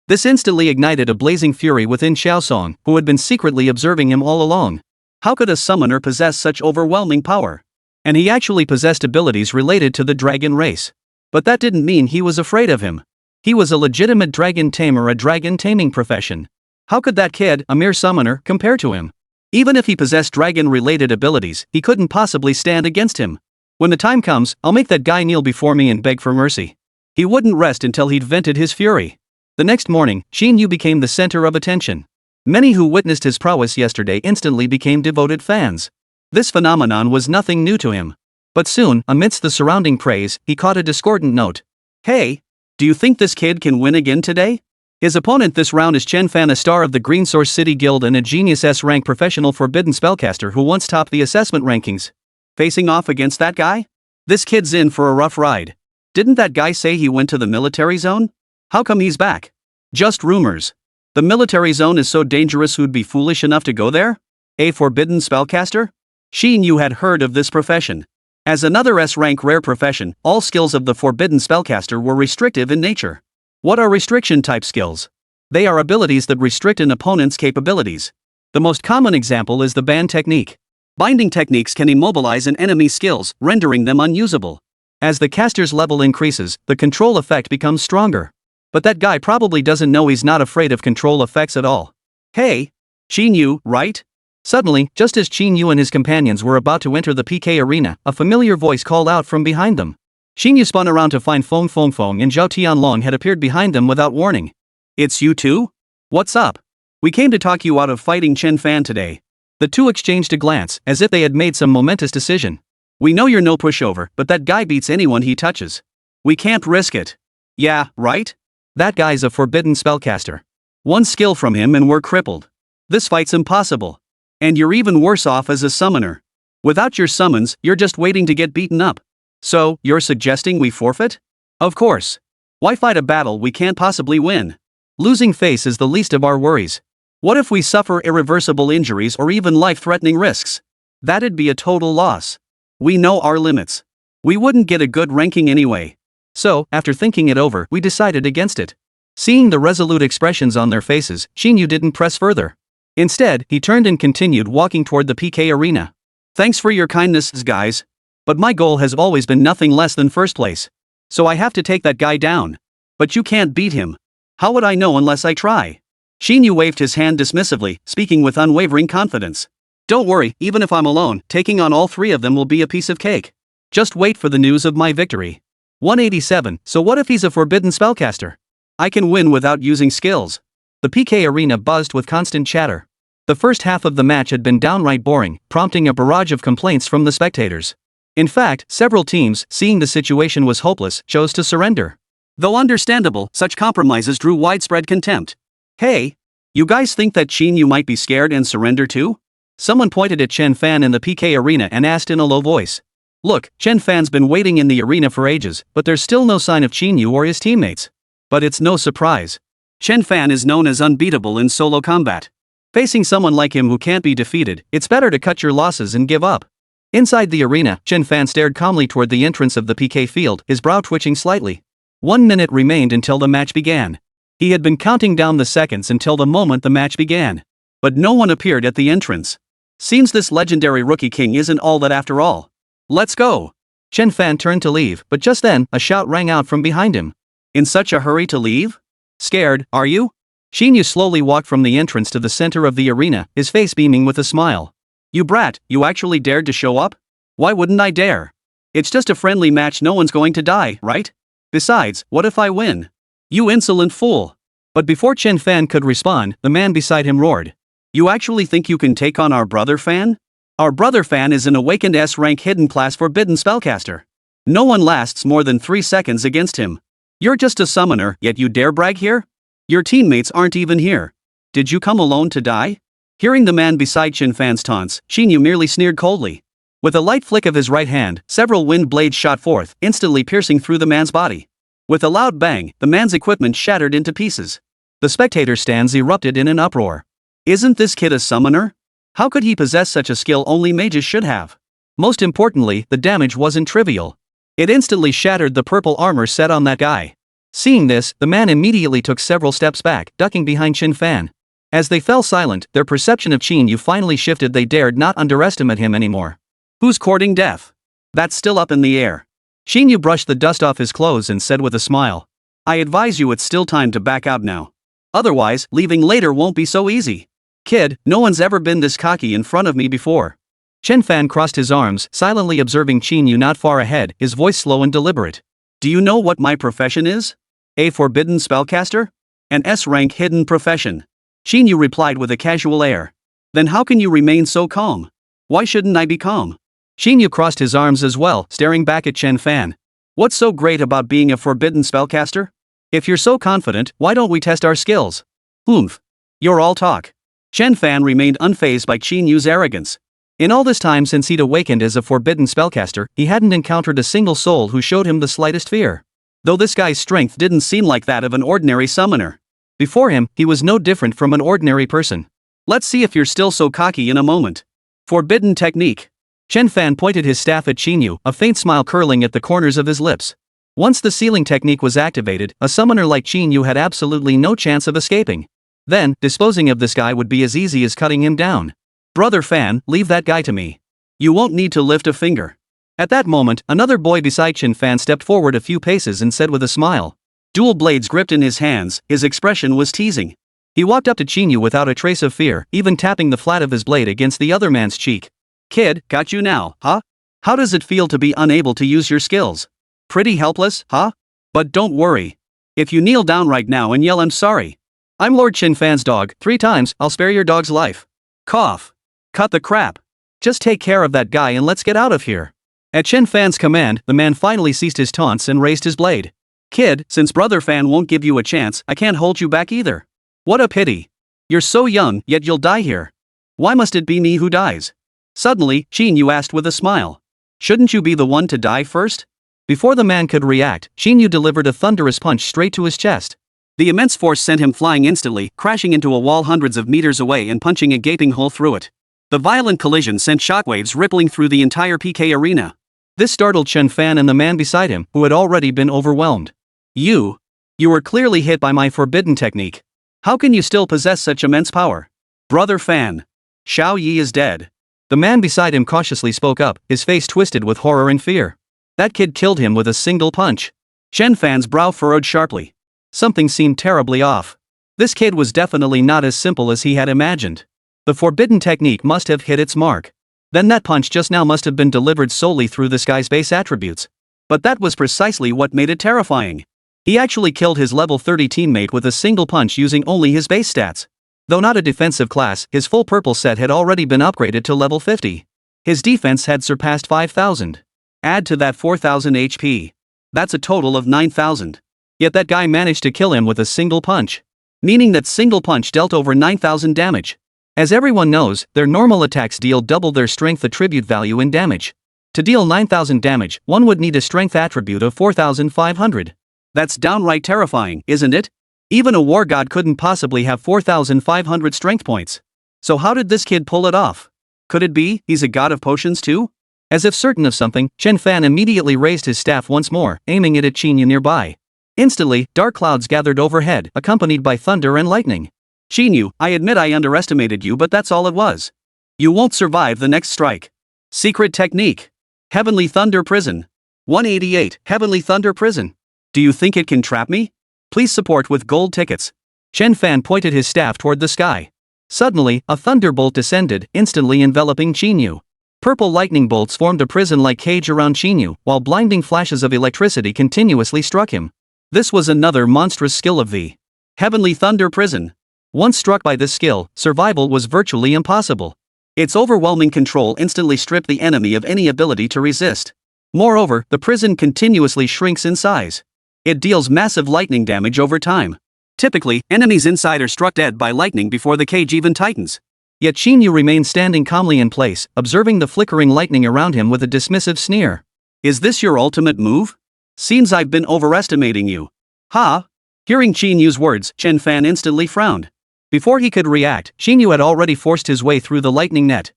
Speaker 2: This instantly ignited a blazing fury within Xiaosong, who had been secretly observing him all along. How could a summoner possess such overwhelming power? And he actually possessed abilities related to the dragon race. But that didn't mean he was afraid of him. He was a legitimate dragon tamer, a dragon taming profession. How could that kid, a mere summoner, compare to him? Even if he possessed dragon-related abilities, he couldn't possibly stand against him. When the time comes, I'll make that guy kneel before me and beg for mercy. He wouldn't rest until he'd vented his fury. The next morning, Qín Yǔ became the center of attention. Many who witnessed his prowess yesterday instantly became devoted fans. This phenomenon was nothing new to him. But soon, amidst the surrounding praise, he caught a discordant note. Hey, do you think this kid can win again today? His opponent this round is Chen Fan, a star of the Green Source City Guild and a genius S-rank professional forbidden spellcaster who once topped the assessment rankings. Facing off against that guy? This kid's in for a rough ride. Didn't that guy say he went to the military zone? How come he's back? Just rumors. The military zone is so dangerous, who'd be foolish enough to go there? A forbidden spellcaster? Qín Yǔ had heard of this profession. As another S-rank rare profession, all skills of the forbidden spellcaster were restrictive in nature. What are restriction-type skills? They are abilities that restrict an opponent's capabilities. The most common example is the ban technique. Binding techniques can immobilize an enemy's skills, rendering them unusable. As the caster's level increases, the control effect becomes stronger. But that guy probably doesn't know he's not afraid of control effects at all. Hey, Qín Yǔ, right? Suddenly, just as Qín Yǔ and his companions were about to enter the PK arena, a familiar voice called out from behind them. Qín Yǔ spun around to find Feng Feng and Zhao Tianlong had appeared behind them without warning. It's you two? What's up? We came to talk you out of fighting Chen Fan today. The two exchanged a glance, as if they had made some momentous decision. We know you're no pushover, but that guy beats anyone he touches. We can't risk it. Yeah, right? That guy's a forbidden spellcaster. One skill from him and we're crippled. This fight's impossible. And you're even worse off as a summoner. Without your summons, you're just waiting to get beaten up. So, you're suggesting we forfeit? Of course. Why fight a battle we can't possibly win? Losing face is the least of our worries. What if we suffer irreversible injuries or even life-threatening risks? That'd be a total loss. We know our limits. We wouldn't get a good ranking anyway. So, after thinking it over, we decided against it. Seeing the resolute expressions on their faces, Qín Yǔ didn't press further. Instead, he turned and continued walking toward the PK arena. Thanks for your kindness, guys. But my goal has always been nothing less than first place. So I have to take that guy down. But you can't beat him. How would I know unless I try? Qín Yǔ waved his hand dismissively, speaking with unwavering confidence. Don't worry, even if I'm alone, taking on all three of them will be a piece of cake. Just wait for the news of my victory. 187. So what if he's a forbidden spellcaster? I can win without using skills. The PK arena buzzed with constant chatter. The first half of the match had been downright boring, prompting a barrage of complaints from the spectators. In fact, several teams, seeing the situation was hopeless, chose to surrender. Though understandable, such compromises drew widespread contempt. Hey, you guys think that Qín Yǔ might be scared and surrender too? Someone pointed at Chen Fan in the PK arena and asked in a low voice. Look, Chen Fan's been waiting in the arena for ages, but there's still no sign of Qín Yǔ or his teammates. But it's no surprise. Chen Fan is known as unbeatable in solo combat. Facing someone like him who can't be defeated, it's better to cut your losses and give up. Inside the arena, Chen Fan stared calmly toward the entrance of the PK field, his brow twitching slightly. 1 minute remained until the match began. He had been counting down the seconds until the moment the match began. But no one appeared at the entrance. Seems this legendary rookie king isn't all that after all. Let's go. Chen Fan turned to leave, but just then, a shout rang out from behind him. In such a hurry to leave? Scared, are you? Qín Yǔ slowly walked from the entrance to the center of the arena, his face beaming with a smile. You brat, you actually dared to show up? Why wouldn't I dare? It's just a friendly match, no one's going to die, right? Besides, what if I win? You insolent fool. But before Chen Fan could respond, the man beside him roared. You actually think you can take on our brother Fan? Our brother Fan is an awakened S-rank hidden class forbidden spellcaster. No one lasts more than 3 seconds against him. You're just a summoner, yet you dare brag here? Your teammates aren't even here. Did you come alone to die? Hearing the man beside Qin Fan's taunts, Qín Yǔ merely sneered coldly. With a light flick of his right hand, several wind blades shot forth, instantly piercing through the man's body. With a loud bang, the man's equipment shattered into pieces. The spectator stands erupted in an uproar. Isn't this kid a summoner? How could he possess such a skill only mages should have? Most importantly, the damage wasn't trivial. It instantly shattered the purple armor set on that guy. Seeing this, the man immediately took several steps back, ducking behind Qin Fan. As they fell silent, their perception of Qín Yǔ finally shifted. They dared not underestimate him anymore. Who's courting death? That's still up in the air. Qín Yǔ brushed the dust off his clothes and said with a smile. I advise you, it's still time to back out now. Otherwise, leaving later won't be so easy. Kid, no one's ever been this cocky in front of me before. Qin Fan crossed his arms, silently observing Qín Yǔ not far ahead, his voice slow and deliberate. Do you know what my profession is? A forbidden spellcaster? An S-rank hidden profession. Qín Yǔ replied with a casual air. Then how can you remain so calm? Why shouldn't I be calm? Qín Yǔ crossed his arms as well, staring back at Qin Fan. What's so great about being a forbidden spellcaster? If you're so confident, why don't we test our skills? Oomph. You're all talk. Qin Fan remained unfazed by Qín Yǔ's arrogance. In all this time since he'd awakened as a forbidden spellcaster, he hadn't encountered a single soul who showed him the slightest fear. Though this guy's strength didn't seem like that of an ordinary summoner. Before him, he was no different from an ordinary person. Let's see if you're still so cocky in a moment. Forbidden technique. Qin Fan pointed his staff at Qín Yǔ, a faint smile curling at the corners of his lips. Once the sealing technique was activated, a summoner like Qín Yǔ had absolutely no chance of escaping. Then, disposing of this guy would be as easy as cutting him down. Brother Fan, leave that guy to me. You won't need to lift a finger. At that moment, another boy beside Qin Fan stepped forward a few paces and said with a smile. Dual blades gripped in his hands, his expression was teasing. He walked up to Qín Yǔ without a trace of fear, even tapping the flat of his blade against the other man's cheek. Kid, got you now, huh? How does it feel to be unable to use your skills? Pretty helpless, huh? But don't worry. If you kneel down right now and yell I'm sorry. I'm Lord Qin Fan's dog, 3 times, I'll spare your dog's life. Cough. Cut the crap. Just take care of that guy and let's get out of here. At Qin Fan's command, the man finally ceased his taunts and raised his blade. Kid, since Brother Fan won't give you a chance, I can't hold you back either. What a pity. You're so young, yet you'll die here. Why must it be me who dies? Suddenly, Qín Yǔ asked with a smile. Shouldn't you be the one to die first? Before the man could react, Qín Yǔ delivered a thunderous punch straight to his chest. The immense force sent him flying instantly, crashing into a wall hundreds of meters away and punching a gaping hole through it. The violent collision sent shockwaves rippling through the entire PK arena. This startled Qin Fan and the man beside him, who had already been overwhelmed. You were clearly hit by my forbidden technique. How can you still possess such immense power? Brother Fan. Xiao Yi is dead. The man beside him cautiously spoke up, his face twisted with horror and fear. That kid killed him with a single punch. Qin Fan's brow furrowed sharply. Something seemed terribly off. This kid was definitely not as simple as he had imagined. The forbidden technique must have hit its mark. Then that punch just now must have been delivered solely through this guy's base attributes. But that was precisely what made it terrifying. He actually killed his level 30 teammate with a single punch using only his base stats. Though not a defensive class, his full purple set had already been upgraded to level 50. His defense had surpassed 5,000. Add to that 4,000 HP. That's a total of 9,000. Yet that guy managed to kill him with a single punch. Meaning that single punch dealt over 9,000 damage. As everyone knows, their normal attacks deal double their strength attribute value in damage. To deal 9,000 damage, one would need a strength attribute of 4,500. That's downright terrifying, isn't it? Even a war god couldn't possibly have 4,500 strength points. So how did this kid pull it off? Could it be he's a god of potions too? As if certain of something, Qin Fan immediately raised his staff once more, aiming it at Qín Yǔ nearby. Instantly, dark clouds gathered overhead, accompanied by thunder and lightning. Qín Yǔ, I admit I underestimated you, but that's all it was. You won't survive the next strike. Secret technique. Heavenly Thunder Prison. 188, Heavenly Thunder Prison. Do you think it can trap me? Please support with gold tickets. Qin Fan pointed his staff toward the sky. Suddenly, a thunderbolt descended, instantly enveloping Qín Yǔ. Purple lightning bolts formed a prison-like cage around Qín Yǔ, while blinding flashes of electricity continuously struck him. This was another monstrous skill of the Heavenly Thunder Prison. Once struck by this skill, survival was virtually impossible. Its overwhelming control instantly stripped the enemy of any ability to resist. Moreover, the prison continuously shrinks in size. It deals massive lightning damage over time. Typically, enemies inside are struck dead by lightning before the cage even tightens.
Speaker 1: Yet Qín Yǔ remained standing calmly in place, observing the flickering lightning around him with a dismissive sneer.
Speaker 2: Is this your ultimate move? Seems I've been overestimating you. Ha! Hearing Qín Yǔ's words, Chen Fan instantly frowned. Before he could react, Qín Yǔ had already forced his way through the lightning net.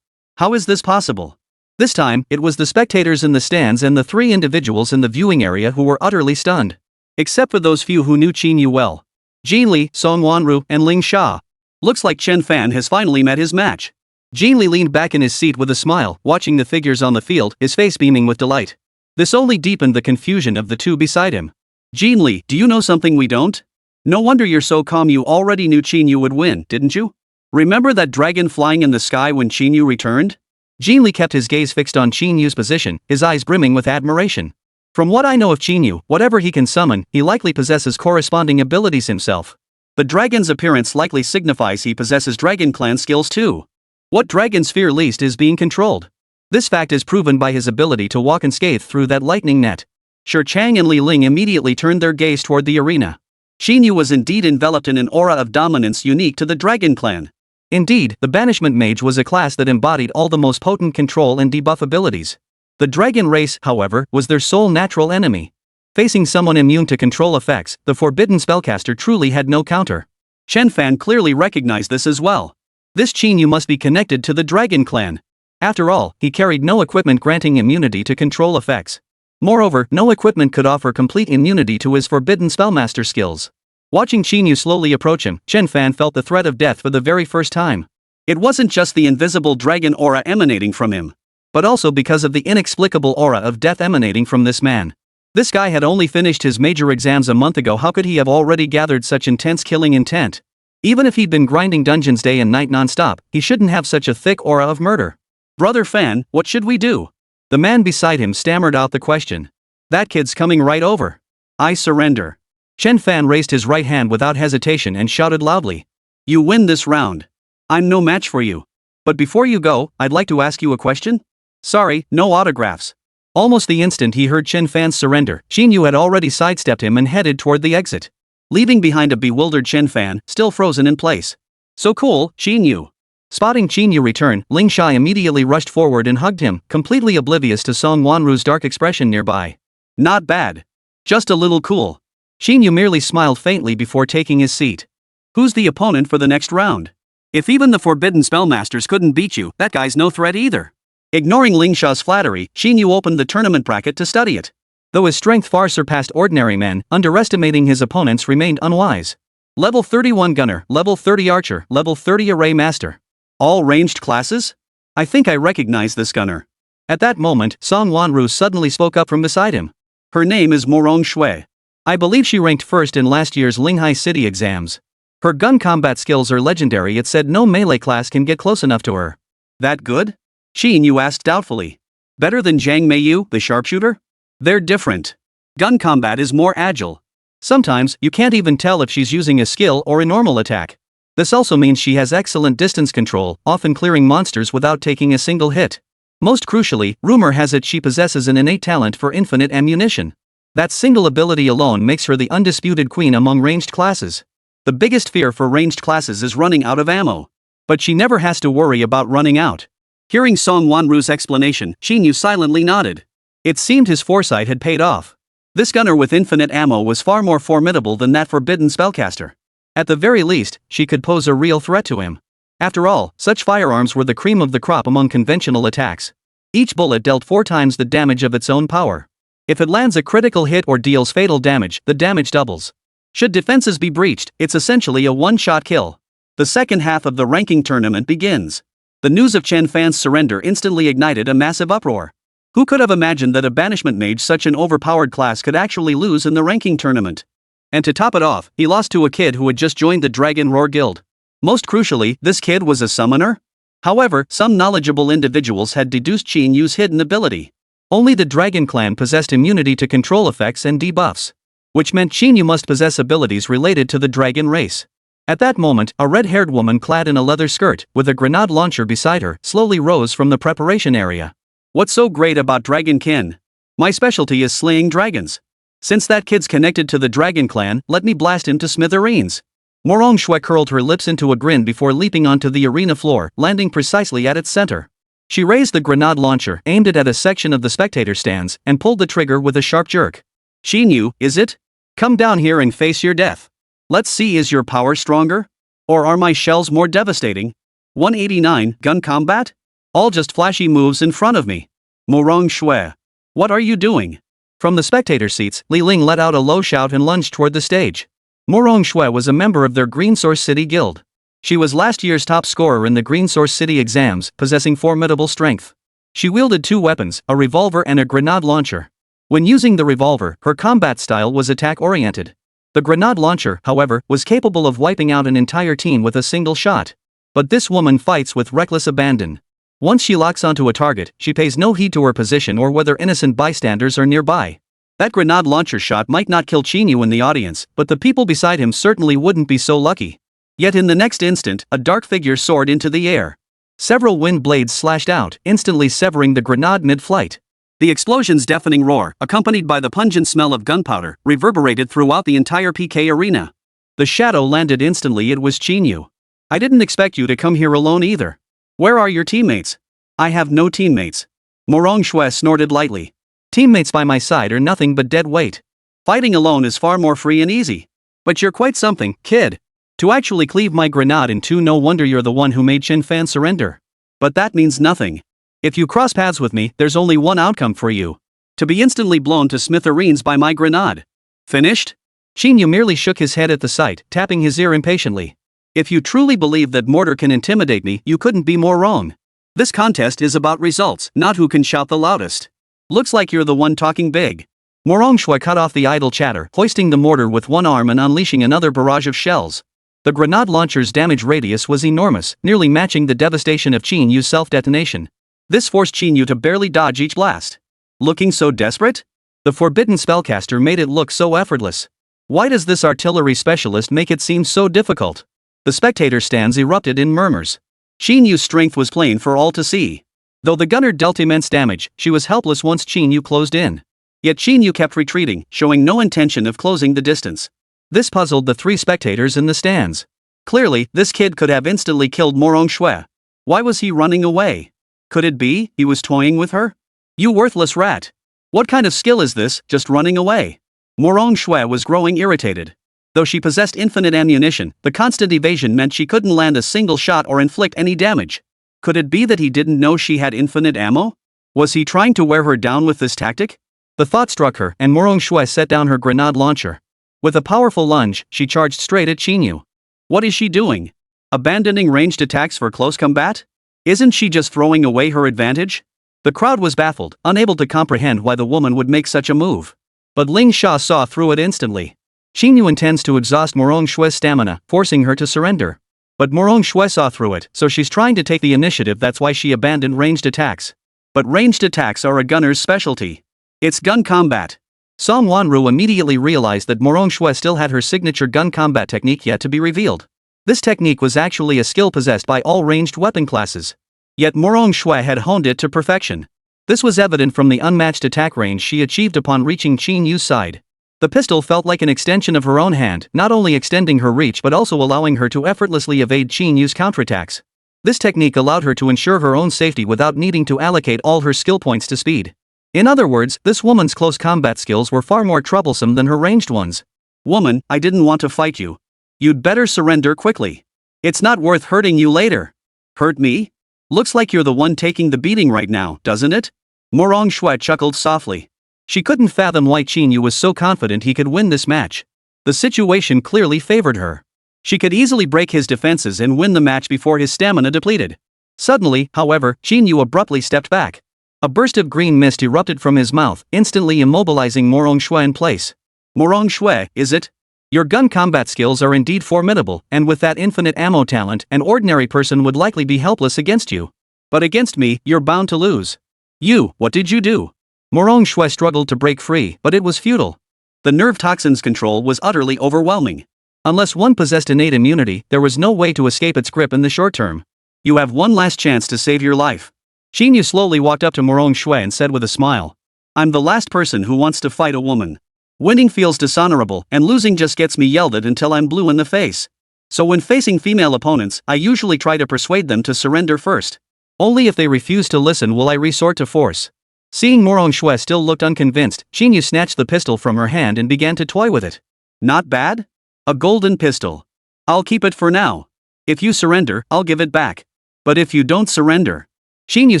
Speaker 2: How is this possible? This time, it was the spectators in the stands and the 3 individuals in the viewing area who were utterly stunned. Except for those few who knew Qín Yǔ well. Jin Li, Song Wanru, and Ling Sha. Looks like Chen Fan has finally met his match. Jin Li leaned back in his seat with a smile, watching the figures on the field, his face beaming with delight. This only deepened the confusion of the two beside him. Jin Li, do you know something we don't? No wonder you're so calm, you already knew Qín Yǔ would win, didn't you? Remember that dragon flying in the sky when Qín Yǔ returned? Jin Li kept his gaze fixed on Qín Yǔ's position, his eyes brimming with admiration. From what I know of Qín Yǔ, whatever he can summon, he likely possesses corresponding abilities himself. The dragon's appearance likely signifies he possesses Dragon Clan skills too. What dragons fear least is being controlled. This fact is proven by his ability to walk unscathed through that lightning net. Shi Chang and Li Ling immediately turned their gaze toward the arena. Qín Yǔ was indeed enveloped in an aura of dominance unique to the Dragon Clan. Indeed, the Banishment Mage was a class that embodied all the most potent control and debuff abilities. The dragon race, however, was their sole natural enemy. Facing someone immune to control effects, the forbidden spellcaster truly had no counter. Chen Fan clearly recognized this as well. This Qín Yǔ must be connected to the Dragon Clan. After all, he carried no equipment granting immunity to control effects. Moreover, no equipment could offer complete immunity to his forbidden spellmaster skills. Watching Qín Yǔ slowly approach him, Chen Fan felt the threat of death for the very first time. It wasn't just the invisible dragon aura emanating from him, but also because of the inexplicable aura of death emanating from this man. This guy had only finished his major exams a month ago. How could he have already gathered such intense killing intent? Even if he'd been grinding dungeons day and night non-stop, he shouldn't have such a thick aura of murder. Brother Fan, what should we do? The man beside him stammered out the question. That kid's coming right over. I surrender. Chen Fan raised his right hand without hesitation and shouted loudly. You win this round. I'm no match for you. But before you go, I'd like to ask you a question? Sorry, no autographs. Almost the instant he heard Chen Fan's surrender, Qín Yǔ had already sidestepped him and headed toward the exit, leaving behind a bewildered Chen Fan, still frozen in place. So cool, Qín Yǔ. Spotting Qín Yǔ return, Ling Sha immediately rushed forward and hugged him, completely oblivious to Song Wanru's dark expression nearby. Not bad. Just a little cool. Qín Yǔ merely smiled faintly before taking his seat. Who's the opponent for the next round? If even the forbidden spellmasters couldn't beat you, that guy's no threat either. Ignoring Ling Sha's flattery, Qín Yǔ opened the tournament bracket to study it. Though his strength far surpassed ordinary men, underestimating his opponents remained unwise. Level 31 Gunner, Level 30 Archer, Level 30 Array Master. All ranged classes? I think I recognize this gunner. At that moment, Song Wanru suddenly spoke up from beside him. Her name is Morong Shui. I believe she ranked first in last year's Linghai City exams. Her gun combat skills are legendary. It said no melee class can get close enough to her. That good? Qín Yǔ asked doubtfully. Better than Zhang Meiyu, the sharpshooter? They're different. Gun combat is more agile. Sometimes, you can't even tell if she's using a skill or a normal attack. This also means she has excellent distance control, often clearing monsters without taking a single hit. Most crucially, rumor has it she possesses an innate talent for infinite ammunition. That single ability alone makes her the undisputed queen among ranged classes. The biggest fear for ranged classes is running out of ammo. But she never has to worry about running out. Hearing Song Wanru's explanation, Qín Yǔ silently nodded. It seemed his foresight had paid off. This gunner with infinite ammo was far more formidable than that forbidden spellcaster. At the very least, she could pose a real threat to him. After all, such firearms were the cream of the crop among conventional attacks. Each bullet dealt 4 times the damage of its own power. If it lands a critical hit or deals fatal damage, the damage doubles. Should defenses be breached, it's essentially a one-shot kill. The second half of the ranking tournament begins. The news of Chen Fan's surrender instantly ignited a massive uproar. Who could have imagined that a banishment mage such an overpowered class could actually lose in the ranking tournament? And to top it off, he lost to a kid who had just joined the Dragon Roar Guild. Most crucially, this kid was a summoner? However, some knowledgeable individuals had deduced Qín Yǔ's hidden ability. Only the Dragon Clan possessed immunity to control effects and debuffs, which meant Qín Yǔ must possess abilities related to the dragon race. At that moment, a red-haired woman clad in a leather skirt, with a grenade launcher beside her, slowly rose from the preparation area. What's so great about dragonkin? My specialty is slaying dragons. Since that kid's connected to the Dragon Clan, let me blast him to smithereens. Morong Shui curled her lips into a grin before leaping onto the arena floor, landing precisely at its center. She raised the grenade launcher, aimed it at a section of the spectator stands, and pulled the trigger with a sharp jerk. Qín Yǔ, is it? Come down here and face your death. Let's see, is your power stronger? Or are my shells more devastating? 189, gun combat? All just flashy moves in front of me. Morong Shui. What are you doing? From the spectator seats, Li Ling let out a low shout and lunged toward the stage. Morong Shui was a member of their Green Source City Guild. She was last year's top scorer in the Green Source City exams, possessing formidable strength. She wielded two weapons, a revolver and a grenade launcher. When using the revolver, her combat style was attack-oriented. The grenade launcher, however, was capable of wiping out an entire team with a single shot. But this woman fights with reckless abandon. Once she locks onto a target, she pays no heed to her position or whether innocent bystanders are nearby. That grenade launcher shot might not kill Qín Yǔ in the audience, but the people beside him certainly wouldn't be so lucky. Yet in the next instant, a dark figure soared into the air. Several wind blades slashed out, instantly severing the grenade mid-flight. The explosion's deafening roar, accompanied by the pungent smell of gunpowder, reverberated throughout the entire PK arena. The shadow landed instantly. It was Qín Yǔ. I didn't expect you to come here alone either. Where are your teammates? I have no teammates. Morong Shui snorted lightly. Teammates by my side are nothing but dead weight. Fighting alone is far more free and easy. But you're quite something, kid. To actually cleave my grenade in two, no wonder you're the one who made Qin Fan surrender. But that means nothing. If you cross paths with me, there's only one outcome for you. To be instantly blown to smithereens by my grenade. Finished? Qín Yǔ merely shook his head at the sight, tapping his ear impatiently. If you truly believe that mortar can intimidate me, you couldn't be more wrong. This contest is about results, not who can shout the loudest. Looks like you're the one talking big. Morong Shui cut off the idle chatter, hoisting the mortar with one arm and unleashing another barrage of shells. The grenade launcher's damage radius was enormous, nearly matching the devastation of Qín Yǔ's self-detonation. This forced Qín Yǔ to barely dodge each blast. Looking so desperate? The forbidden spellcaster made it look so effortless. Why does this artillery specialist make it seem so difficult? The spectator stands erupted in murmurs. Qín Yǔ's strength was plain for all to see. Though the gunner dealt immense damage, she was helpless once Qín Yǔ closed in. Yet Qín Yǔ kept retreating, showing no intention of closing the distance. This puzzled the three spectators in the stands. Clearly, this kid could have instantly killed Morong Shui. Why was he running away? Could it be he was toying with her? You worthless rat. What kind of skill is this, just running away? Morong Shui was growing irritated. Though she possessed infinite ammunition, the constant evasion meant she couldn't land a single shot or inflict any damage. Could it be that he didn't know she had infinite ammo? Was he trying to wear her down with this tactic? The thought struck her, and Morong Shui set down her grenade launcher. With a powerful lunge, she charged straight at Qín Yǔ. What is she doing? Abandoning ranged attacks for close combat? Isn't she just throwing away her advantage? The crowd was baffled, unable to comprehend why the woman would make such a move. But Ling Sha saw through it instantly. Qín Yǔ intends to exhaust Morong Shui's stamina, forcing her to surrender. But Morong Shui saw through it, so she's trying to take the initiative. That's why she abandoned ranged attacks. But ranged attacks are a gunner's specialty. It's gun combat. Song Wanru immediately realized that Morong Shui still had her signature gun combat technique yet to be revealed. This technique was actually a skill possessed by all ranged weapon classes. Yet Morong Shui had honed it to perfection. This was evident from the unmatched attack range she achieved upon reaching Qín Yǔ's side. The pistol felt like an extension of her own hand, not only extending her reach but also allowing her to effortlessly evade Qín Yǔ's counterattacks. This technique allowed her to ensure her own safety without needing to allocate all her skill points to speed. In other words, this woman's close combat skills were far more troublesome than her ranged ones. Woman, I didn't want to fight you. You'd better surrender quickly. It's not worth hurting you later. Hurt me? Looks like you're the one taking the beating right now, doesn't it? Morong Shui chuckled softly. She couldn't fathom why Qín Yǔ was so confident he could win this match. The situation clearly favored her. She could easily break his defenses and win the match before his stamina depleted. Suddenly, however, Qín Yǔ abruptly stepped back. A burst of green mist erupted from his mouth, instantly immobilizing Morong Shui in place. Morong Shui, is it? Your gun combat skills are indeed formidable, and with that infinite ammo talent, an ordinary person would likely be helpless against you. But against me, you're bound to lose. You, what did you do? Morong Shui struggled to break free, but it was futile. The nerve toxin's control was utterly overwhelming. Unless one possessed innate immunity, there was no way to escape its grip in the short term. You have one last chance to save your life. Qín Yǔ slowly walked up to Morong Shui and said with a smile. I'm the last person who wants to fight a woman. Winning feels dishonorable, and losing just gets me yelled at until I'm blue in the face. So when facing female opponents, I usually try to persuade them to surrender first. Only if they refuse to listen will I resort to force. Seeing Morong Shui still looked unconvinced, Qín Yǔ snatched the pistol from her hand and began to toy with it. Not bad? A golden pistol. I'll keep it for now. If you surrender, I'll give it back. But if you don't surrender. Qín Yǔ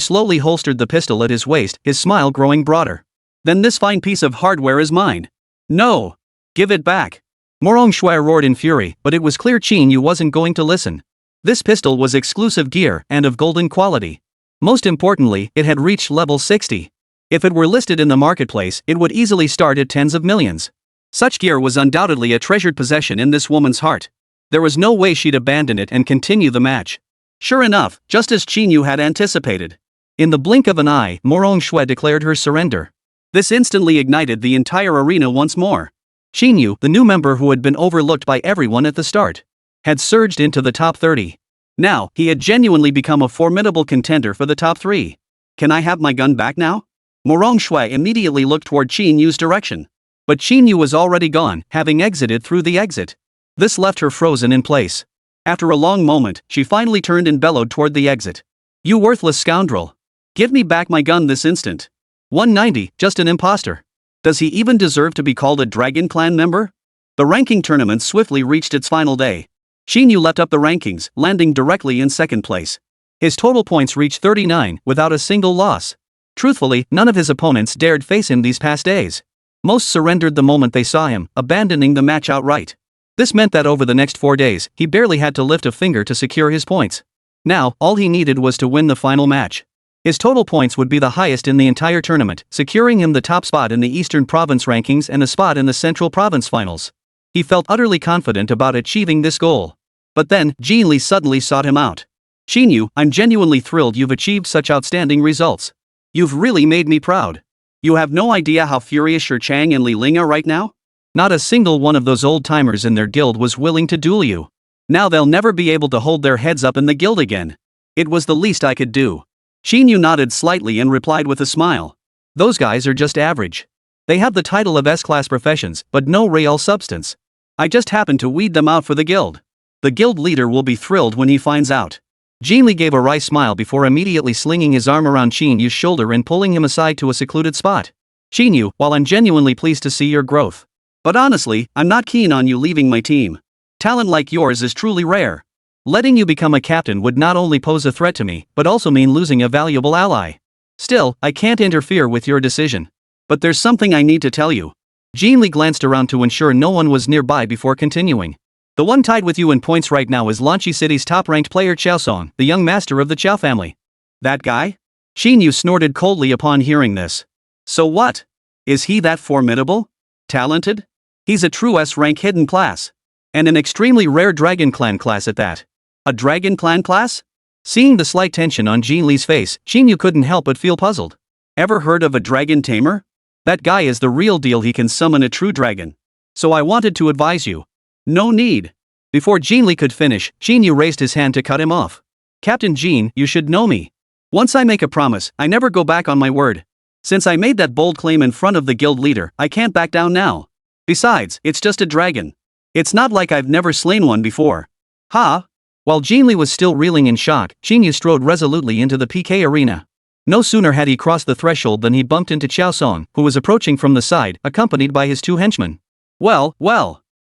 Speaker 2: slowly holstered the pistol at his waist, his smile growing broader. Then this fine piece of hardware is mine. No! Give it back. Morong Shui roared in fury, but it was clear Qín Yǔ wasn't going to listen. This pistol was exclusive gear and of golden quality. Most importantly, it had reached level 60. If it were listed in the marketplace, it would easily start at tens of millions. Such gear was undoubtedly a treasured possession in this woman's heart. There was no way she'd abandon it and continue the match. Sure enough, just as Qín Yǔ had anticipated. In the blink of an eye, Morong Shui declared her surrender. This instantly ignited the entire arena once more. Qín Yǔ, the new member who had been overlooked by everyone at the start, had surged into the top 30. Now, he had genuinely become a formidable contender for the top 3. Can I have my gun back now? Morong Shui immediately looked toward Qín Yǔ's direction. But Qín Yǔ was already gone, having exited through the exit. This left her frozen in place. After a long moment, she finally turned and bellowed toward the exit. You worthless scoundrel. Give me back my gun this instant. 190, just an imposter. Does he even deserve to be called a Dragon Clan member? The ranking tournament swiftly reached its final day. Qín Yǔ leapt up the rankings, landing directly in second place. His total points reached 39, without a single loss. Truthfully, none of his opponents dared face him these past days. Most surrendered the moment they saw him, abandoning the match outright. This meant that over the next 4 days, he barely had to lift a finger to secure his points. Now, all he needed was to win the final match. His total points would be the highest in the entire tournament, securing him the top spot in the Eastern Province rankings and a spot in the Central Province finals. He felt utterly confident about achieving this goal. But then, Jin Li suddenly sought him out. Qín Yǔ, I'm genuinely thrilled you've achieved such outstanding results. You've really made me proud. You have no idea how furious your Chang and Li Ling are right now? Not a single one of those old-timers in their guild was willing to duel you. Now they'll never be able to hold their heads up in the guild again. It was the least I could do. Qín Yǔ nodded slightly and replied with a smile. Those guys are just average. They have the title of S-class professions, but no real substance. I just happened to weed them out for the guild. The guild leader will be thrilled when he finds out. Jin Li gave a wry smile before immediately slinging his arm around Qín Yǔ's shoulder and pulling him aside to a secluded spot. Qín Yǔ, while I'm genuinely pleased to see your growth. But honestly, I'm not keen on you leaving my team. Talent like yours is truly rare. Letting you become a captain would not only pose a threat to me, but also mean losing a valuable ally. Still, I can't interfere with your decision. But there's something I need to tell you. Jin Li glanced around to ensure no one was nearby before continuing. The one tied with you in points right now is Lanqi City's top-ranked player Qiao Song, the young master of the Qiao family. That guy? Qín Yǔ snorted coldly upon hearing this. So what? Is he that formidable? Talented? He's a true S-rank hidden class. And an extremely rare Dragon Clan class at that. A Dragon Clan class? Seeing the slight tension on Jin Li's face, Qín Yǔ couldn't help but feel puzzled. Ever heard of a dragon tamer? That guy is the real deal, he can summon a true dragon. So I wanted to advise you. No need. Before Jin Li could finish, Qín Yǔ raised his hand to cut him off. Captain Jin, you should know me. Once I make a promise, I never go back on my word. Since I made that bold claim in front of the guild leader, I can't back down now. Besides, it's just a dragon. It's not like I've never slain one before. Ha! While Jin Li was still reeling in shock, Qín Yǔ strode resolutely into the PK arena. No sooner had he crossed the threshold than he bumped into Qiao Song, who was approaching from the side, accompanied by his 2 henchmen. Well.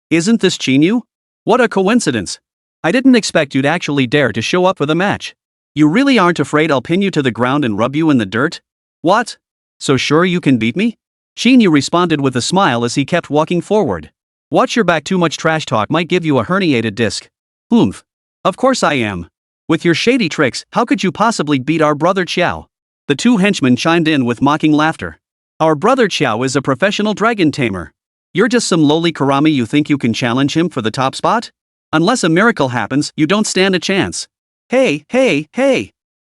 Speaker 2: Isn't this Qín Yǔ? What a coincidence. I didn't expect you'd actually dare to show up for the match. You really aren't afraid I'll pin you to the ground and rub you in the dirt? What? So sure you can beat me? Qín Yǔ responded with a smile as he kept walking forward. Watch your back, too much trash talk might give you a herniated disc. Oomph. Of course I am. With your shady tricks, how could you possibly beat our brother Qiao? The 2 henchmen chimed in with mocking laughter. Our brother Qiao is a professional dragon tamer. You're just some lowly karami. You think you can challenge him for the top spot? Unless a miracle happens, you don't stand a chance. Hey!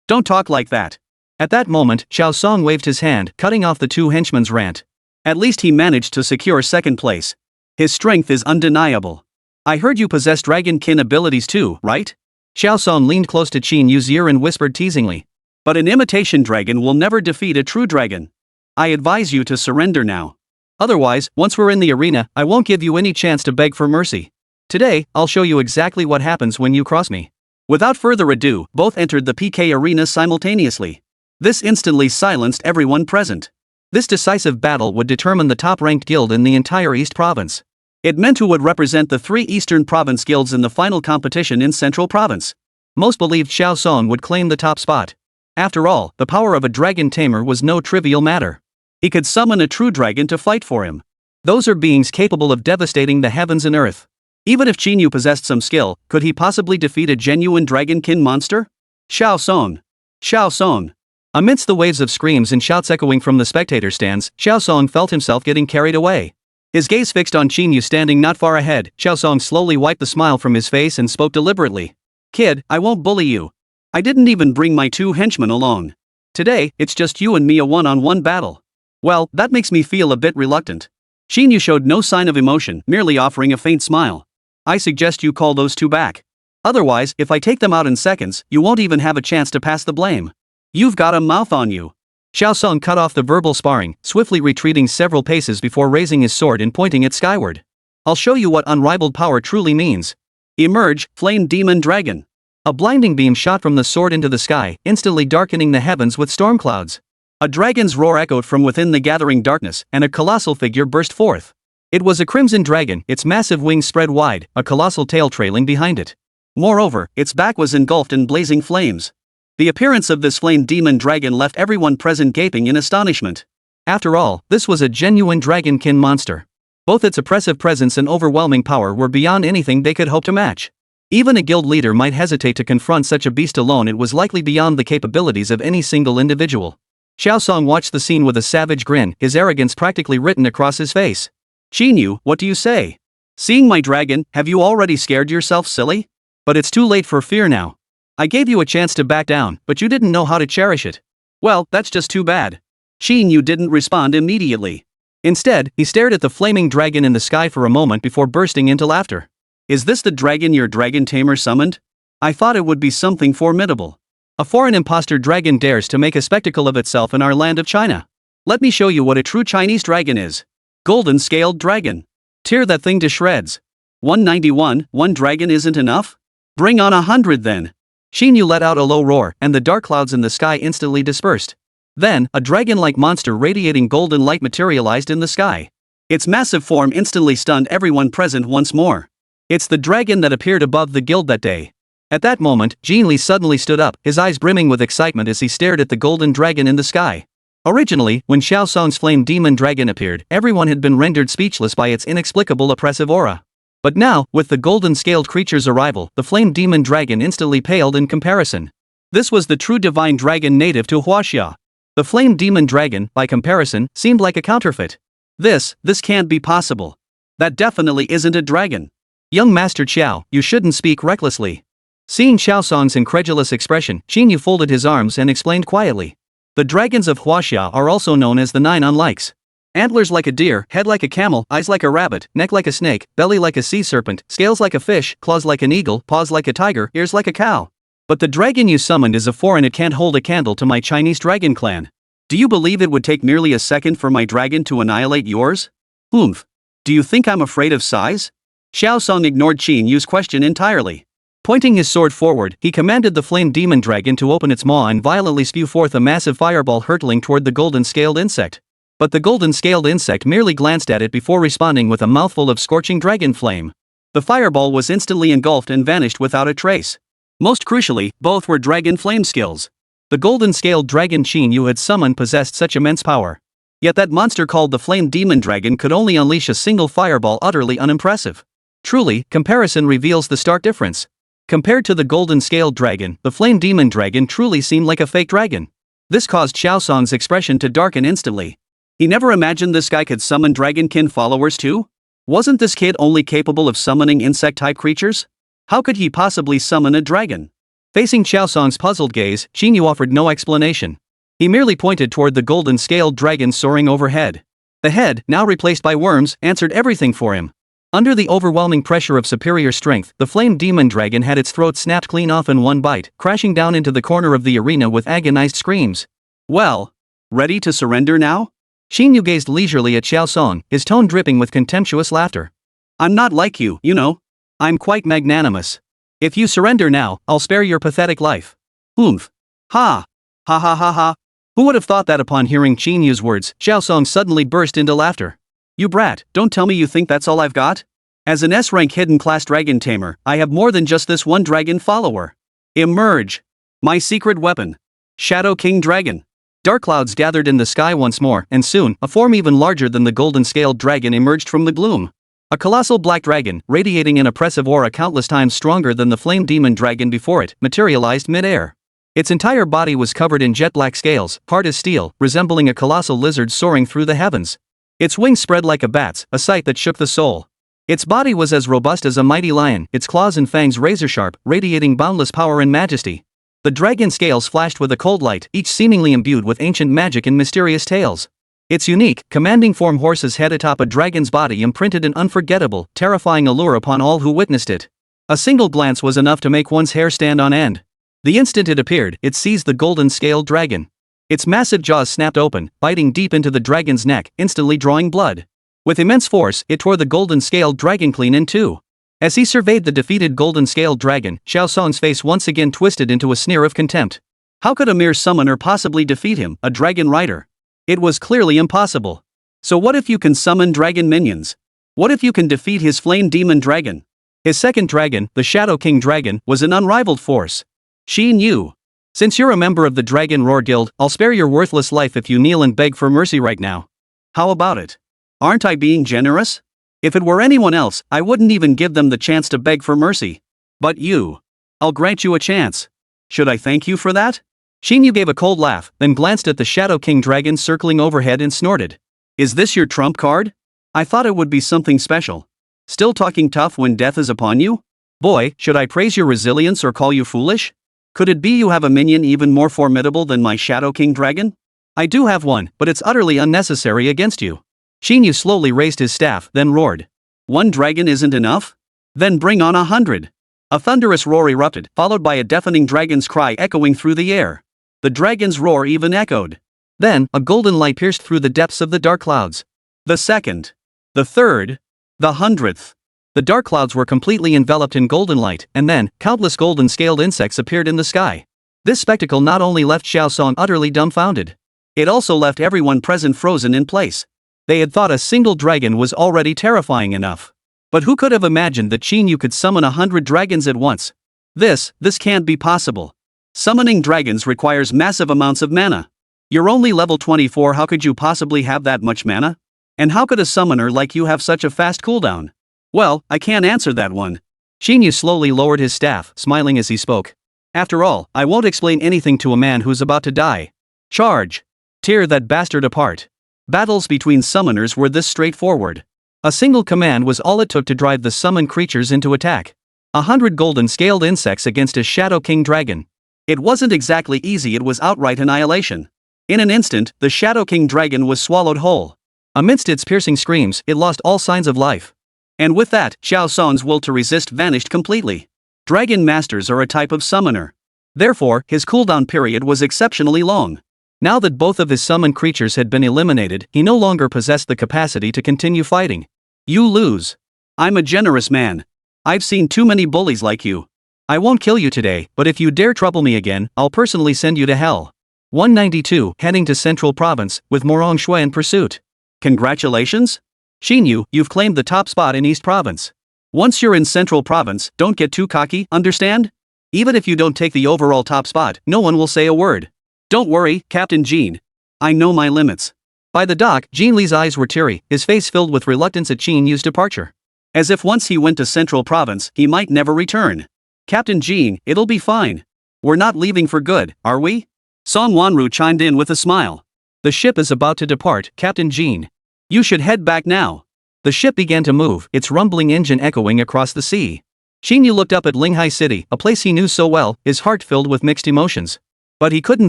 Speaker 2: Don't talk like that. At that moment, Qiao Song waved his hand, cutting off the 2 henchmen's rant. At least he managed to secure second place. His strength is undeniable. I heard you possess dragon-kin abilities too, right? Qiao Song leaned close to Qín Yǔ's ear and whispered teasingly. But an imitation dragon will never defeat a true dragon. I advise you to surrender now. Otherwise, once we're in the arena, I won't give you any chance to beg for mercy. Today, I'll show you exactly what happens when you cross me. Without further ado, both entered the PK arena simultaneously. This instantly silenced everyone present. This decisive battle would determine the top-ranked guild in the entire East Province. It meant who would represent the 3 Eastern Province guilds in the final competition in Central Province. Most believed Xiao Song would claim the top spot. After all, the power of a dragon tamer was no trivial matter. He could summon a true dragon to fight for him. Those are beings capable of devastating the heavens and earth. Even if Qín Yǔ possessed some skill, could he possibly defeat a genuine dragonkin monster? Xiao Song! Xiao Song! Amidst the waves of screams and shouts echoing from the spectator stands, Xiao Song felt himself getting carried away. His gaze fixed on Qín Yǔ standing not far ahead. Xiao Song slowly wiped the smile from his face and spoke deliberately. "Kid, I won't bully you. I didn't even bring my 2 henchmen along. Today, it's just you and me, a one-on-one battle." Well, that makes me feel a bit reluctant. Qín Yǔ showed no sign of emotion, merely offering a faint smile. "I suggest you call those 2 back. Otherwise, if I take them out in seconds, you won't even have a chance to pass the blame. You've got a mouth on you." Xiao Song cut off the verbal sparring, swiftly retreating several paces before raising his sword and pointing it skyward. "I'll show you what unrivaled power truly means. Emerge, flame demon dragon." A blinding beam shot from the sword into the sky, instantly darkening the heavens with storm clouds. A dragon's roar echoed from within the gathering darkness, and a colossal figure burst forth. It was a crimson dragon, its massive wings spread wide, a colossal tail trailing behind it. Moreover, its back was engulfed in blazing flames. The appearance of this flame demon dragon left everyone present gaping in astonishment. After all, this was a genuine dragonkin monster. Both its oppressive presence and overwhelming power were beyond anything they could hope to match. Even a guild leader might hesitate to confront such a beast alone. It was likely beyond the capabilities of any single individual. Xiao Song watched the scene with a savage grin, his arrogance practically written across his face. "Qín Yǔ, what do you say? Seeing my dragon, have you already scared yourself silly? But it's too late for fear now. I gave you a chance to back down, but you didn't know how to cherish it. Well, that's just too bad." Qín Yǔ didn't respond immediately. Instead, he stared at the flaming dragon in the sky for a moment before bursting into laughter. "Is this the dragon your dragon tamer summoned? I thought it would be something formidable. A foreign imposter dragon dares to make a spectacle of itself in our land of China. Let me show you what a true Chinese dragon is. Golden scaled dragon. Tear that thing to shreds. 191, 1 dragon isn't enough? Bring on 100 then." Qín Yǔ let out a low roar, and the dark clouds in the sky instantly dispersed. Then, a dragon-like monster radiating golden light materialized in the sky. Its massive form instantly stunned everyone present once more. It's the dragon that appeared above the guild that day. At that moment, Jin Li suddenly stood up, his eyes brimming with excitement as he stared at the golden dragon in the sky. Originally, when Xiao Song's flame demon dragon appeared, everyone had been rendered speechless by its inexplicable oppressive aura. But now, with the golden-scaled creature's arrival, the flame demon dragon instantly paled in comparison. This was the true divine dragon native to Huaxia. The flame demon dragon, by comparison, seemed like a counterfeit. This can't be possible. That definitely isn't a dragon. Young Master Qiao, you shouldn't speak recklessly. Seeing Xiao Song's incredulous expression, Qín Yǔ folded his arms and explained quietly. The dragons of Huaxia are also known as the 9 unlikes. Antlers like a deer, head like a camel, eyes like a rabbit, neck like a snake, belly like a sea serpent, scales like a fish, claws like an eagle, paws like a tiger, ears like a cow. But the dragon you summoned is a foreign. It can't hold a candle to my Chinese dragon clan. Do you believe it would take merely a second for my dragon to annihilate yours? Oomph. Do you think I'm afraid of size? Xiao Song ignored Qín Yǔ's question entirely. Pointing his sword forward, he commanded the flame demon dragon to open its maw and violently spew forth a massive fireball hurtling toward the golden-scaled insect. But the golden-scaled insect merely glanced at it before responding with a mouthful of scorching dragon flame. The fireball was instantly engulfed and vanished without a trace. Most crucially, both were dragon flame skills. The golden-scaled dragon Qín Yǔ had summoned possessed such immense power. Yet that monster called the flame demon dragon could only unleash a single fireball, utterly unimpressive. Truly, comparison reveals the stark difference. Compared to the golden-scaled dragon, the flame demon dragon truly seemed like a fake dragon. This caused Xiao Song's expression to darken instantly. He never imagined this guy could summon dragonkin followers too? Wasn't this kid only capable of summoning insect-type creatures? How could he possibly summon a dragon? Facing Xiao Song's puzzled gaze, Qín Yǔ offered no explanation. He merely pointed toward the golden-scaled dragon soaring overhead. The head, now replaced by worms, answered everything for him. Under the overwhelming pressure of superior strength, the flame demon dragon had its throat snapped clean off in one bite, crashing down into the corner of the arena with agonized screams. "Well, ready to surrender now?" Qín Yǔ gazed leisurely at Xiao Song, his tone dripping with contemptuous laughter. I'm not like you, you know. I'm quite magnanimous. If you surrender now, I'll spare your pathetic life. Oomph. Ha. Ha ha ha ha. Who would have thought that? Upon hearing Qín Yǔ's words, Xiao Song suddenly burst into laughter. You brat, don't tell me you think that's all I've got? As an S-rank hidden class dragon tamer, I have more than just this one dragon follower. Emerge. My secret weapon. Shadow King Dragon. Dark clouds gathered in the sky once more, and soon, a form even larger than the golden-scaled dragon emerged from the gloom. A colossal black dragon, radiating an oppressive aura countless times stronger than the flame demon dragon before it, materialized mid-air. Its entire body was covered in jet-black scales, hard as steel, resembling a colossal lizard soaring through the heavens. Its wings spread like a bat's, a sight that shook the soul. Its body was as robust as a mighty lion, its claws and fangs razor-sharp, radiating boundless power and majesty. The dragon scales flashed with a cold light, each seemingly imbued with ancient magic and mysterious tales. Its unique, commanding form horse's head atop a dragon's body imprinted an unforgettable, terrifying allure upon all who witnessed it. A single glance was enough to make one's hair stand on end. The instant it appeared, it seized the golden-scaled dragon. Its massive jaws snapped open, biting deep into the dragon's neck, instantly drawing blood. With immense force, it tore the golden-scaled dragon clean in two. As he surveyed the defeated golden-scaled dragon, Xiao Song's face once again twisted into a sneer of contempt. How could a mere summoner possibly defeat him, a dragon rider? It was clearly impossible. So what if you can summon dragon minions? What if you can defeat his flame demon dragon? His second dragon, the Shadow King Dragon, was an unrivaled force. Qín Yǔ. Since you're a member of the Dragon Roar Guild, I'll spare your worthless life if you kneel and beg for mercy right now. How about it? Aren't I being generous? If it were anyone else, I wouldn't even give them the chance to beg for mercy. But you. I'll grant you a chance. Should I thank you for that? Qín Yǔ gave a cold laugh, then glanced at the Shadow King Dragon circling overhead and snorted. Is this your trump card? I thought it would be something special. Still talking tough when death is upon you? Boy, should I praise your resilience or call you foolish? Could it be you have a minion even more formidable than my Shadow King Dragon? I do have one, but it's utterly unnecessary against you. Qín Yǔ slowly raised his staff, then roared. One dragon isn't enough? Then bring on 100. A thunderous roar erupted, followed by a deafening dragon's cry echoing through the air. The dragon's roar even echoed. Then, a golden light pierced through the depths of the dark clouds. The second. The third. The 100th. The dark clouds were completely enveloped in golden light, and then, countless golden-scaled insects appeared in the sky. This spectacle not only left Xiao Song utterly dumbfounded. It also left everyone present frozen in place. They had thought a single dragon was already terrifying enough. But who could have imagined that Qín Yǔ could summon 100 dragons at once? This can't be possible. Summoning dragons requires massive amounts of mana. You're only level 24, how could you possibly have that much mana? And how could a summoner like you have such a fast cooldown? Well, I can't answer that one. Qín Yǔ slowly lowered his staff, smiling as he spoke. After all, I won't explain anything to a man who's about to die. Charge! Tear that bastard apart. Battles between summoners were this straightforward. A single command was all it took to drive the summoned creatures into attack. 100 golden-scaled insects against a Shadow King Dragon. It wasn't exactly easy, it was outright annihilation. In an instant, the Shadow King Dragon was swallowed whole. Amidst its piercing screams, it lost all signs of life. And with that, Xiao Song's will to resist vanished completely. Dragon Masters are a type of summoner. Therefore, his cooldown period was exceptionally long. Now that both of his summoned creatures had been eliminated, he no longer possessed the capacity to continue fighting. You lose. I'm a generous man. I've seen too many bullies like you. I won't kill you today, but if you dare trouble me again, I'll personally send you to hell. 192, heading to Central Province, with Morong Shui in pursuit. Congratulations? Qín Yǔ, you've claimed the top spot in East Province. Once you're in Central Province, don't get too cocky, understand? Even if you don't take the overall top spot, no one will say a word. Don't worry, Captain Jean. I know my limits. By the dock, Jean Li's eyes were teary, his face filled with reluctance at Qín Yǔ's departure. As if once he went to Central Province, he might never return. Captain Jean, it'll be fine. We're not leaving for good, are we? Song Wanru chimed in with a smile. The ship is about to depart, Captain Jean. You should head back now. The ship began to move, its rumbling engine echoing across the sea. Qín Yǔ looked up at Linghai City, a place he knew so well, his heart filled with mixed emotions. But he couldn't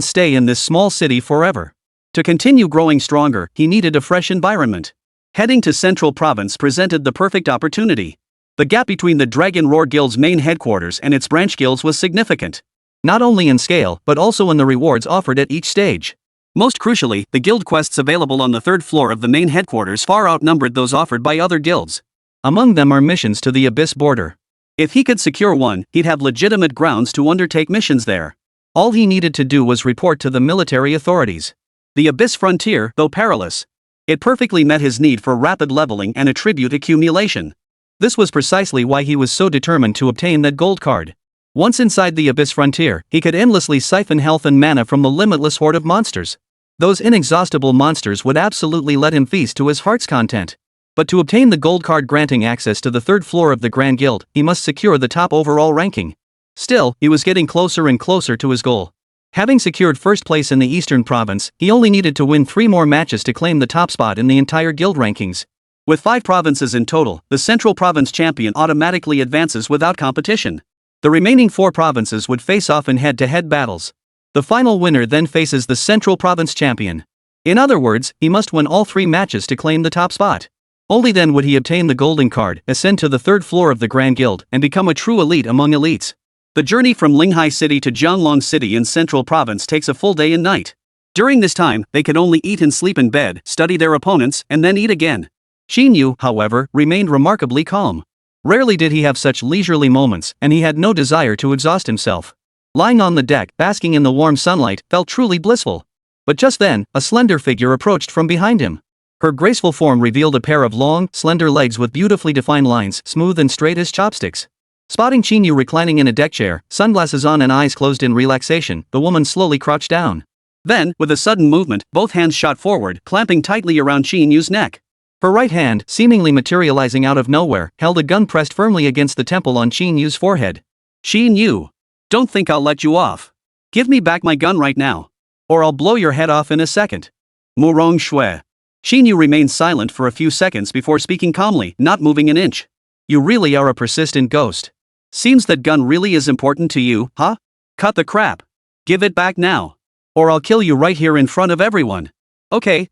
Speaker 2: stay in this small city forever. To continue growing stronger, he needed a fresh environment. Heading to Central Province presented the perfect opportunity. The gap between the Dragon Roar Guild's main headquarters and its branch guilds was significant. Not only in scale, but also in the rewards offered at each stage. Most crucially, the guild quests available on the third floor of the main headquarters far outnumbered those offered by other guilds.
Speaker 1: Among them are missions to the Abyss border.
Speaker 2: If he could secure one, he'd have legitimate grounds to undertake missions there.
Speaker 1: All he needed to do was report to the military authorities.
Speaker 2: The Abyss frontier, though perilous, it perfectly met his need for rapid leveling and attribute accumulation.
Speaker 1: This was precisely why he was so determined to obtain that gold card. Once inside the Abyss frontier, he could endlessly siphon health and mana from the limitless horde of monsters. Those inexhaustible monsters would absolutely let him feast to his heart's content. But to obtain the gold card granting access to the third floor of the Grand Guild, he must secure the top overall ranking. Still, he was getting closer and closer to his goal. Having secured first place in the Eastern Province, he only needed to win 3 more matches to claim the top spot in the entire guild rankings.
Speaker 2: With 5 provinces in total, the Central Province champion automatically advances without competition. The remaining 4 provinces would face off in head-to-head battles. The final winner then faces the Central Province champion. In other words, he must win all 3 matches to claim the top spot. Only then would he obtain the golden card, ascend to the third floor of the Grand Guild, and become a true elite among elites. The journey from Linghai City to Jianglong City in Central Province takes a full day and night. During this time, they could only eat and sleep in bed, study their opponents, and then eat again.
Speaker 1: Qín Yǔ, however, remained remarkably calm. Rarely did he have such leisurely moments, and he had no desire to exhaust himself. Lying on the deck, basking in the warm sunlight, felt truly blissful. But just then, a slender figure approached from behind him. Her graceful form revealed a pair of long, slender legs with beautifully defined lines, smooth and straight as chopsticks. Spotting Qín Yǔ reclining in a deck chair, sunglasses on and eyes closed in relaxation, the woman slowly crouched down.
Speaker 2: Then, with a sudden movement, both hands shot forward, clamping tightly around Qín Yǔ's neck.
Speaker 1: Her right hand, seemingly materializing out of nowhere, held a gun pressed firmly against the temple on Qín Yǔ's forehead.
Speaker 2: Qín Yǔ, don't think I'll let you off. Give me back my gun right now, or I'll blow your head off in a second. Murong Shui. Qín Yǔ remained silent for a few seconds before speaking calmly, not moving an inch.
Speaker 1: You really are a persistent ghost.
Speaker 2: Seems that gun really is important to you, huh? Cut the crap. Give it back now, or I'll kill you right here in front of everyone. Okay.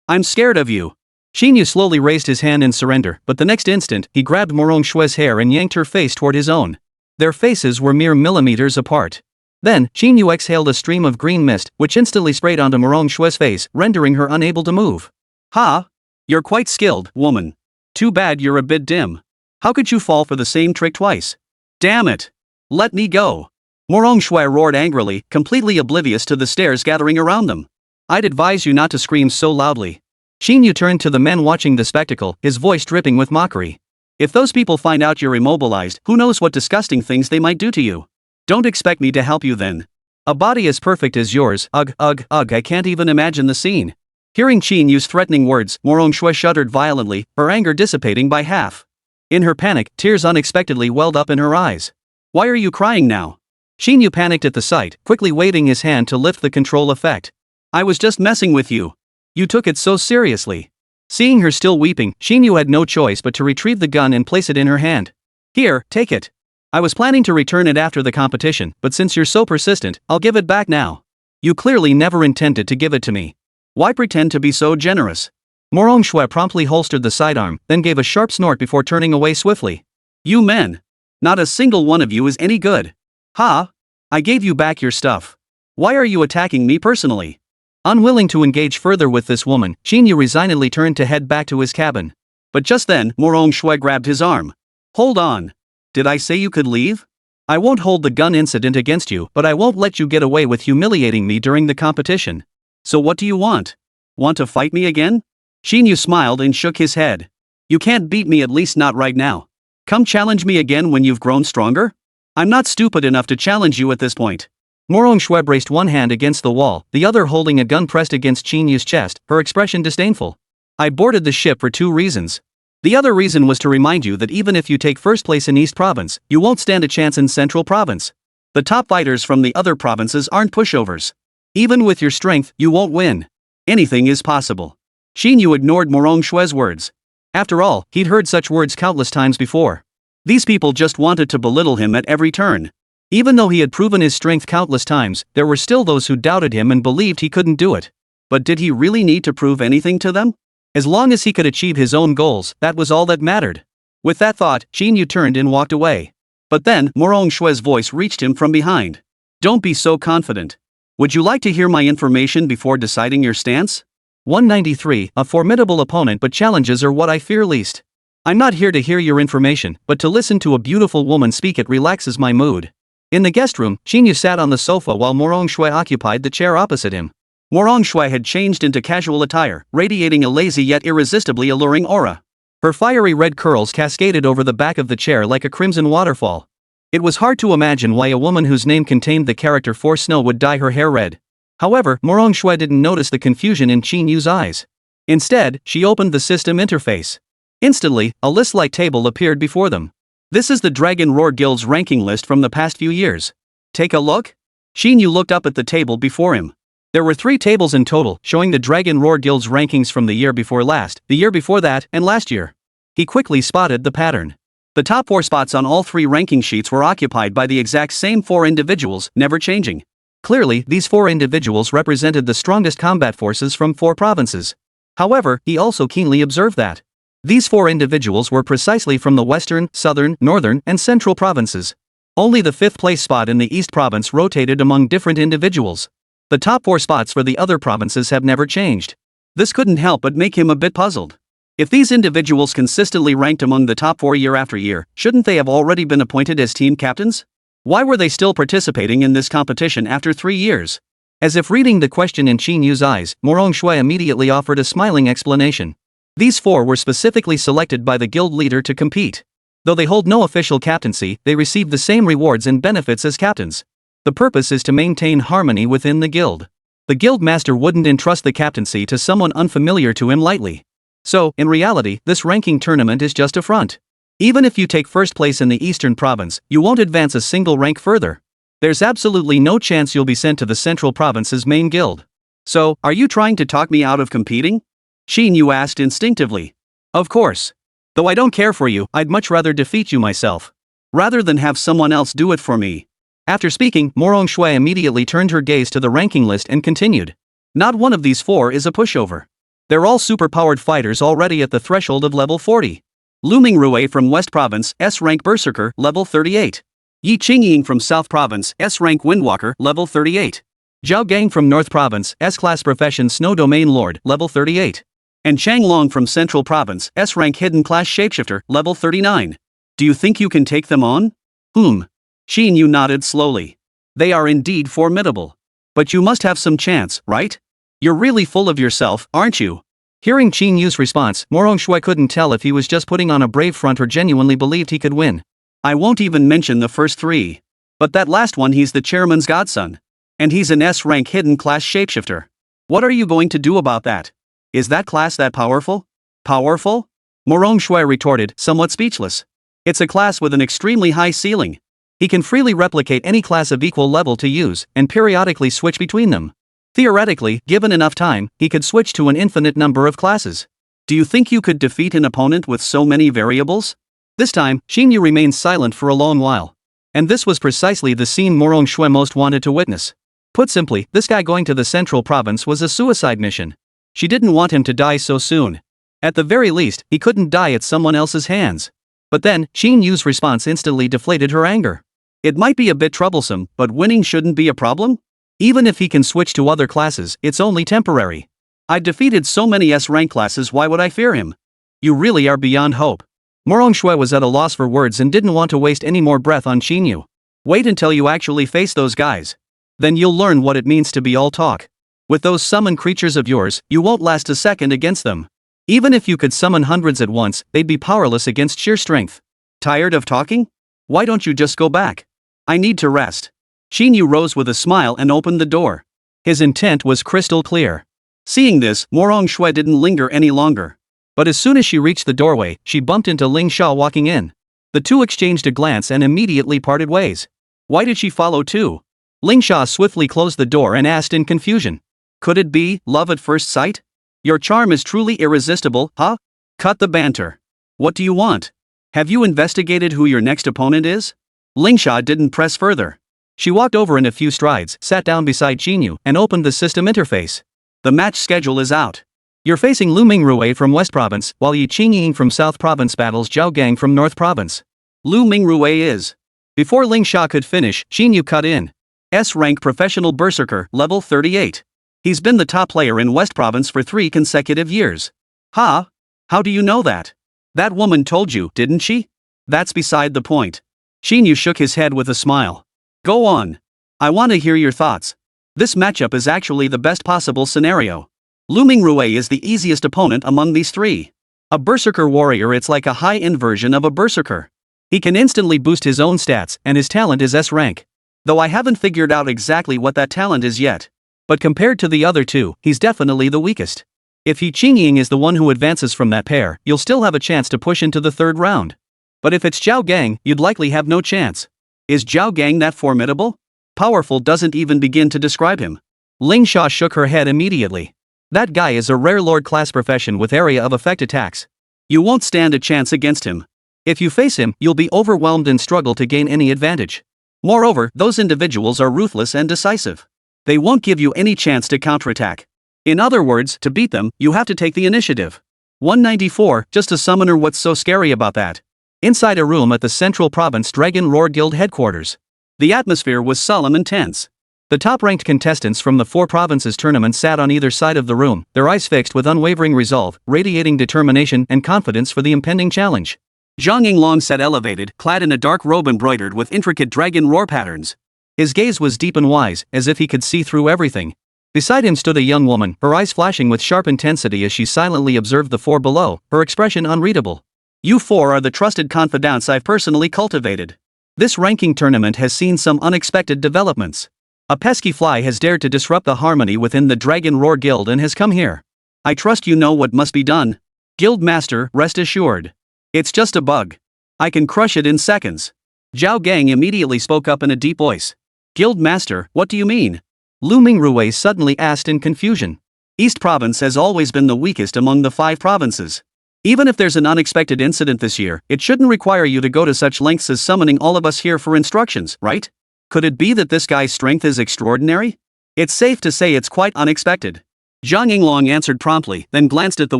Speaker 2: I'm scared of you.
Speaker 1: Qín Yǔ slowly raised his hand in surrender, but the next instant, he grabbed Murong Shui's hair and yanked her face toward his own. Their faces were mere millimeters apart. Then, Qín Yǔ exhaled a stream of green mist, which instantly sprayed onto Murong Shui's face, rendering her unable to move.
Speaker 2: Ha! You're quite skilled, woman. Too bad you're a bit dim. How could you fall for the same trick twice? Damn it! Let me go! Murong Shui roared angrily, completely oblivious to the stares gathering around them.
Speaker 1: I'd advise you not to scream so loudly. Qín Yǔ turned to the men watching the spectacle, his voice dripping with mockery.
Speaker 2: If those people find out you're immobilized, who knows what disgusting things they might do to you. Don't expect me to help you then.
Speaker 1: A body as perfect as yours, ugh, I can't even imagine the scene.
Speaker 2: Hearing Qín Yǔ's threatening words, Murong Shui shuddered violently, her anger dissipating by half.
Speaker 1: In her panic, tears unexpectedly welled up in her eyes.
Speaker 2: Why are you crying now?
Speaker 1: Qín Yǔ panicked at the sight, quickly waving his hand to lift the control effect.
Speaker 2: I was just messing with you.
Speaker 1: You took it so seriously. Seeing her still weeping, Qín Yǔ had no choice but to retrieve the gun and place it in her hand.
Speaker 2: Here, take it.
Speaker 1: I was planning to return it after the competition, but since you're so persistent, I'll give it back now. You clearly never intended to give it to me.
Speaker 2: Why pretend to be so generous?
Speaker 1: Murong Shui promptly holstered the sidearm, then gave a sharp snort before turning away swiftly.
Speaker 2: You men. Not a single one of you is any good. Ha! I gave you back your stuff. Why are you attacking me personally?
Speaker 1: Unwilling to engage further with this woman, Qín Yǔ resignedly turned to head back to his cabin.
Speaker 2: But just then, Murong Shui grabbed his arm. Hold on. Did I say you could leave?
Speaker 1: I won't hold the gun incident against you, but I won't let you get away with humiliating me during the competition.
Speaker 2: So what do you want? Want to fight me again? Qín Yǔ smiled and shook his head. You can't beat me, at least not right now. Come challenge me again when you've grown stronger? I'm not stupid enough to challenge you at this point.
Speaker 1: Murong Shui braced one hand against the wall, the other holding a gun pressed against Qín Yǔ's chest, her expression disdainful. I boarded the ship for 2 reasons. The other reason was to remind you that even if you take first place in East Province, you won't stand a chance in Central Province. The top fighters from the other provinces aren't pushovers. Even with your strength, you won't win. Anything is possible.
Speaker 2: Qín Yǔ ignored Murong Shui's words.
Speaker 1: After all, he'd heard such words countless times before.
Speaker 2: These people just wanted to belittle him at every turn.
Speaker 1: Even though he had proven his strength countless times, there were still those who doubted him and believed he couldn't do it.
Speaker 2: But did he really need to prove anything to them?
Speaker 1: As long as he could achieve his own goals, that was all that mattered. With that thought, Qín Yǔ turned and walked away.
Speaker 2: But then, Murong Shui's voice reached him from behind. Don't be so confident. Would you like to hear my information before deciding your stance?
Speaker 1: 193. A formidable opponent, but challenges are what I fear least. I'm not here to hear your information, but to listen to a beautiful woman speak. It relaxes my mood. In the guest room, Qín Yǔ sat on the sofa while Morong Shui occupied the chair opposite him. Morong Shui had changed into casual attire, radiating a lazy yet irresistibly alluring aura. Her fiery red curls cascaded over the back of the chair like a crimson waterfall. It was hard to imagine why a woman whose name contained the character For Snow would dye her hair red. However, Morong Shui didn't notice the confusion in Qín Yǔ's eyes. Instead, she opened the system interface. Instantly, a list-like table appeared before them. This is the Dragon Roar Guild's ranking list from the past few years. Take a look? Qín Yǔ looked up at the table before him. There were 3 tables in total, showing the Dragon Roar Guild's rankings from the year before last, the year before that, and last year. He quickly spotted the pattern. The top 4 spots on all 3 ranking sheets were occupied by the exact same 4 individuals, never changing. Clearly, these 4 individuals represented the strongest combat forces from 4 provinces. However, he also keenly observed that these 4 individuals were precisely from the western, southern, northern, and central provinces. Only the 5th place spot in the East province rotated among different individuals. The top 4 spots for the other provinces have never changed. This couldn't help but make him a bit puzzled. If these individuals consistently ranked among the top 4 year after year, shouldn't they have already been appointed as team captains? Why were they still participating in this competition after 3 years? As if reading the question in Qín Yǔ's eyes, Morong Shui immediately offered a smiling explanation. These 4 were specifically selected by the guild leader to compete. Though they hold no official captaincy, they receive the same rewards and benefits as captains. The purpose is to maintain harmony within the guild. The guild master wouldn't entrust the captaincy to someone unfamiliar to him lightly. So, in reality, this ranking tournament is just a front. Even if you take first place in the Eastern Province, you won't advance a single rank further. There's absolutely no chance you'll be sent to the Central Province's main guild. So, are you trying to talk me out of competing? Qín Yǔ asked instinctively. Of course. Though I don't care for you, I'd much rather defeat you myself. Rather than have someone else do it for me. After speaking, Morong Shui immediately turned her gaze to the ranking list and continued. Not one of these 4 is a pushover. They're all super-powered fighters already at the threshold of level 40. Lu Mingrui from West Province, S-rank Berserker, level 38. Yi Qingying from South Province, S-rank Windwalker, level 38. Zhao Gang from North Province, S-class Profession Snow Domain Lord, level 38. And Chang Long from Central Province, S-rank Hidden Class Shapeshifter, level 39. Do you think you can take them on? Qín Yǔ nodded slowly. They are indeed formidable. But you must have some chance, right? You're really full of yourself, aren't you? Hearing Qín Yǔ's response, Morong Shui couldn't tell if he was just putting on a brave front or genuinely believed he could win. I won't even mention the first 3. But that last one, he's the chairman's godson. And he's an S-rank hidden class shapeshifter. What are you going to do about that? Is that class that powerful? Powerful? Morong Shui retorted, somewhat speechless. It's a class with an extremely high ceiling. He can freely replicate any class of equal level to use, and periodically switch between them. Theoretically, given enough time, he could switch to an infinite number of classes. Do you think you could defeat an opponent with so many variables? This time, Qín Yǔ remained silent for a long while. And this was precisely the scene Morong Shui most wanted to witness. Put simply, this guy going to the Central Province was a suicide mission. She didn't want him to die so soon. At the very least, he couldn't die at someone else's hands. But then, Qín Yǔ's response instantly deflated her anger. It might be a bit troublesome, but winning shouldn't be a problem? Even if he can switch to other classes, it's only temporary. I've defeated so many S-rank classes, why would I fear him? You really are beyond hope. Morong Shui was at a loss for words and didn't want to waste any more breath on Qín Yǔ. Wait until you actually face those guys. Then you'll learn what it means to be all talk. With those summon creatures of yours, you won't last a second against them. Even if you could summon hundreds at once, they'd be powerless against sheer strength. Tired of talking? Why don't you just go back? I need to rest. Qín Yǔ rose with a smile and opened the door. His intent was crystal clear. Seeing this, Morong Shui didn't linger any longer. But as soon as she reached the doorway, she bumped into Ling Sha walking in. The two exchanged a glance and immediately parted ways. Why did she follow too? Ling Sha swiftly closed the door and asked in confusion. Could it be love at first sight? Your charm is truly irresistible, huh? Cut the banter. What do you want? Have you investigated who your next opponent is? Ling Sha didn't press further. She walked over in a few strides, sat down beside Qín Yǔ, and opened the system interface. The match schedule is out. You're facing Lu Mingrui from West Province, while Yi Qingying from South Province battles Zhao Gang from North Province. Lu Mingrui is. Before Ling Sha could finish, Qín Yǔ cut in.
Speaker 2: S-rank professional berserker, level 38. He's been the top player in West Province for 3 consecutive years. Huh? How do you know that? That woman told you, didn't she? That's beside the point. Qín Yǔ shook his head with a smile. Go on. I want to hear your thoughts. This matchup is actually the best possible scenario. Lu Mingrui is the easiest opponent among these 3. A berserker warrior, it's like a high-end version of a berserker. He can instantly boost his own stats, and his talent is S rank. Though I haven't figured out exactly what that talent is yet. But compared to the other 2, he's definitely the weakest. If he Qingying is the one who advances from that pair, you'll still have a chance to push into the 3rd round. But if it's Zhao Gang, you'd likely have no chance. Is Zhao Gang that formidable? Powerful doesn't even begin to describe him. Ling Sha shook her head immediately. That guy is a rare lord class profession with area of effect attacks. You won't stand a chance against him. If you face him, you'll be overwhelmed and struggle to gain any advantage. Moreover, those individuals are ruthless and decisive. They won't give you any chance to counterattack. In other words, to beat them, you have to take the initiative. 194, just a summoner. What's so scary about that? Inside a room at the Central Province Dragon Roar Guild headquarters. The atmosphere was solemn and tense. The top-ranked contestants from the 4 provinces tournament sat on either side of the room, their eyes fixed with unwavering resolve, radiating determination and confidence for the impending challenge. Zhang Yinglong sat elevated, clad in a dark robe embroidered with intricate dragon roar patterns. His gaze was deep and wise, as if he could see through everything. Beside him stood a young woman, her eyes flashing with sharp intensity as she silently observed the 4 below, her expression unreadable. You 4 are the trusted confidants I've personally cultivated. This ranking tournament has seen some unexpected developments. A pesky fly has dared to disrupt the harmony within the Dragon Roar Guild and has come here. I trust you know what must be done. Guild Master, rest assured. It's just a bug. I can crush it in seconds. Zhao Gang immediately spoke up in a deep voice. Guild Master, what do you mean? Lu Mingrui suddenly asked in confusion. East Province has always been the weakest among the 5 provinces. Even if there's an unexpected incident this year, it shouldn't require you to go to such lengths as summoning all of us here for instructions, right? Could it be that this guy's strength is extraordinary? It's safe to say it's quite unexpected. Zhang Yinglong answered promptly, then glanced at the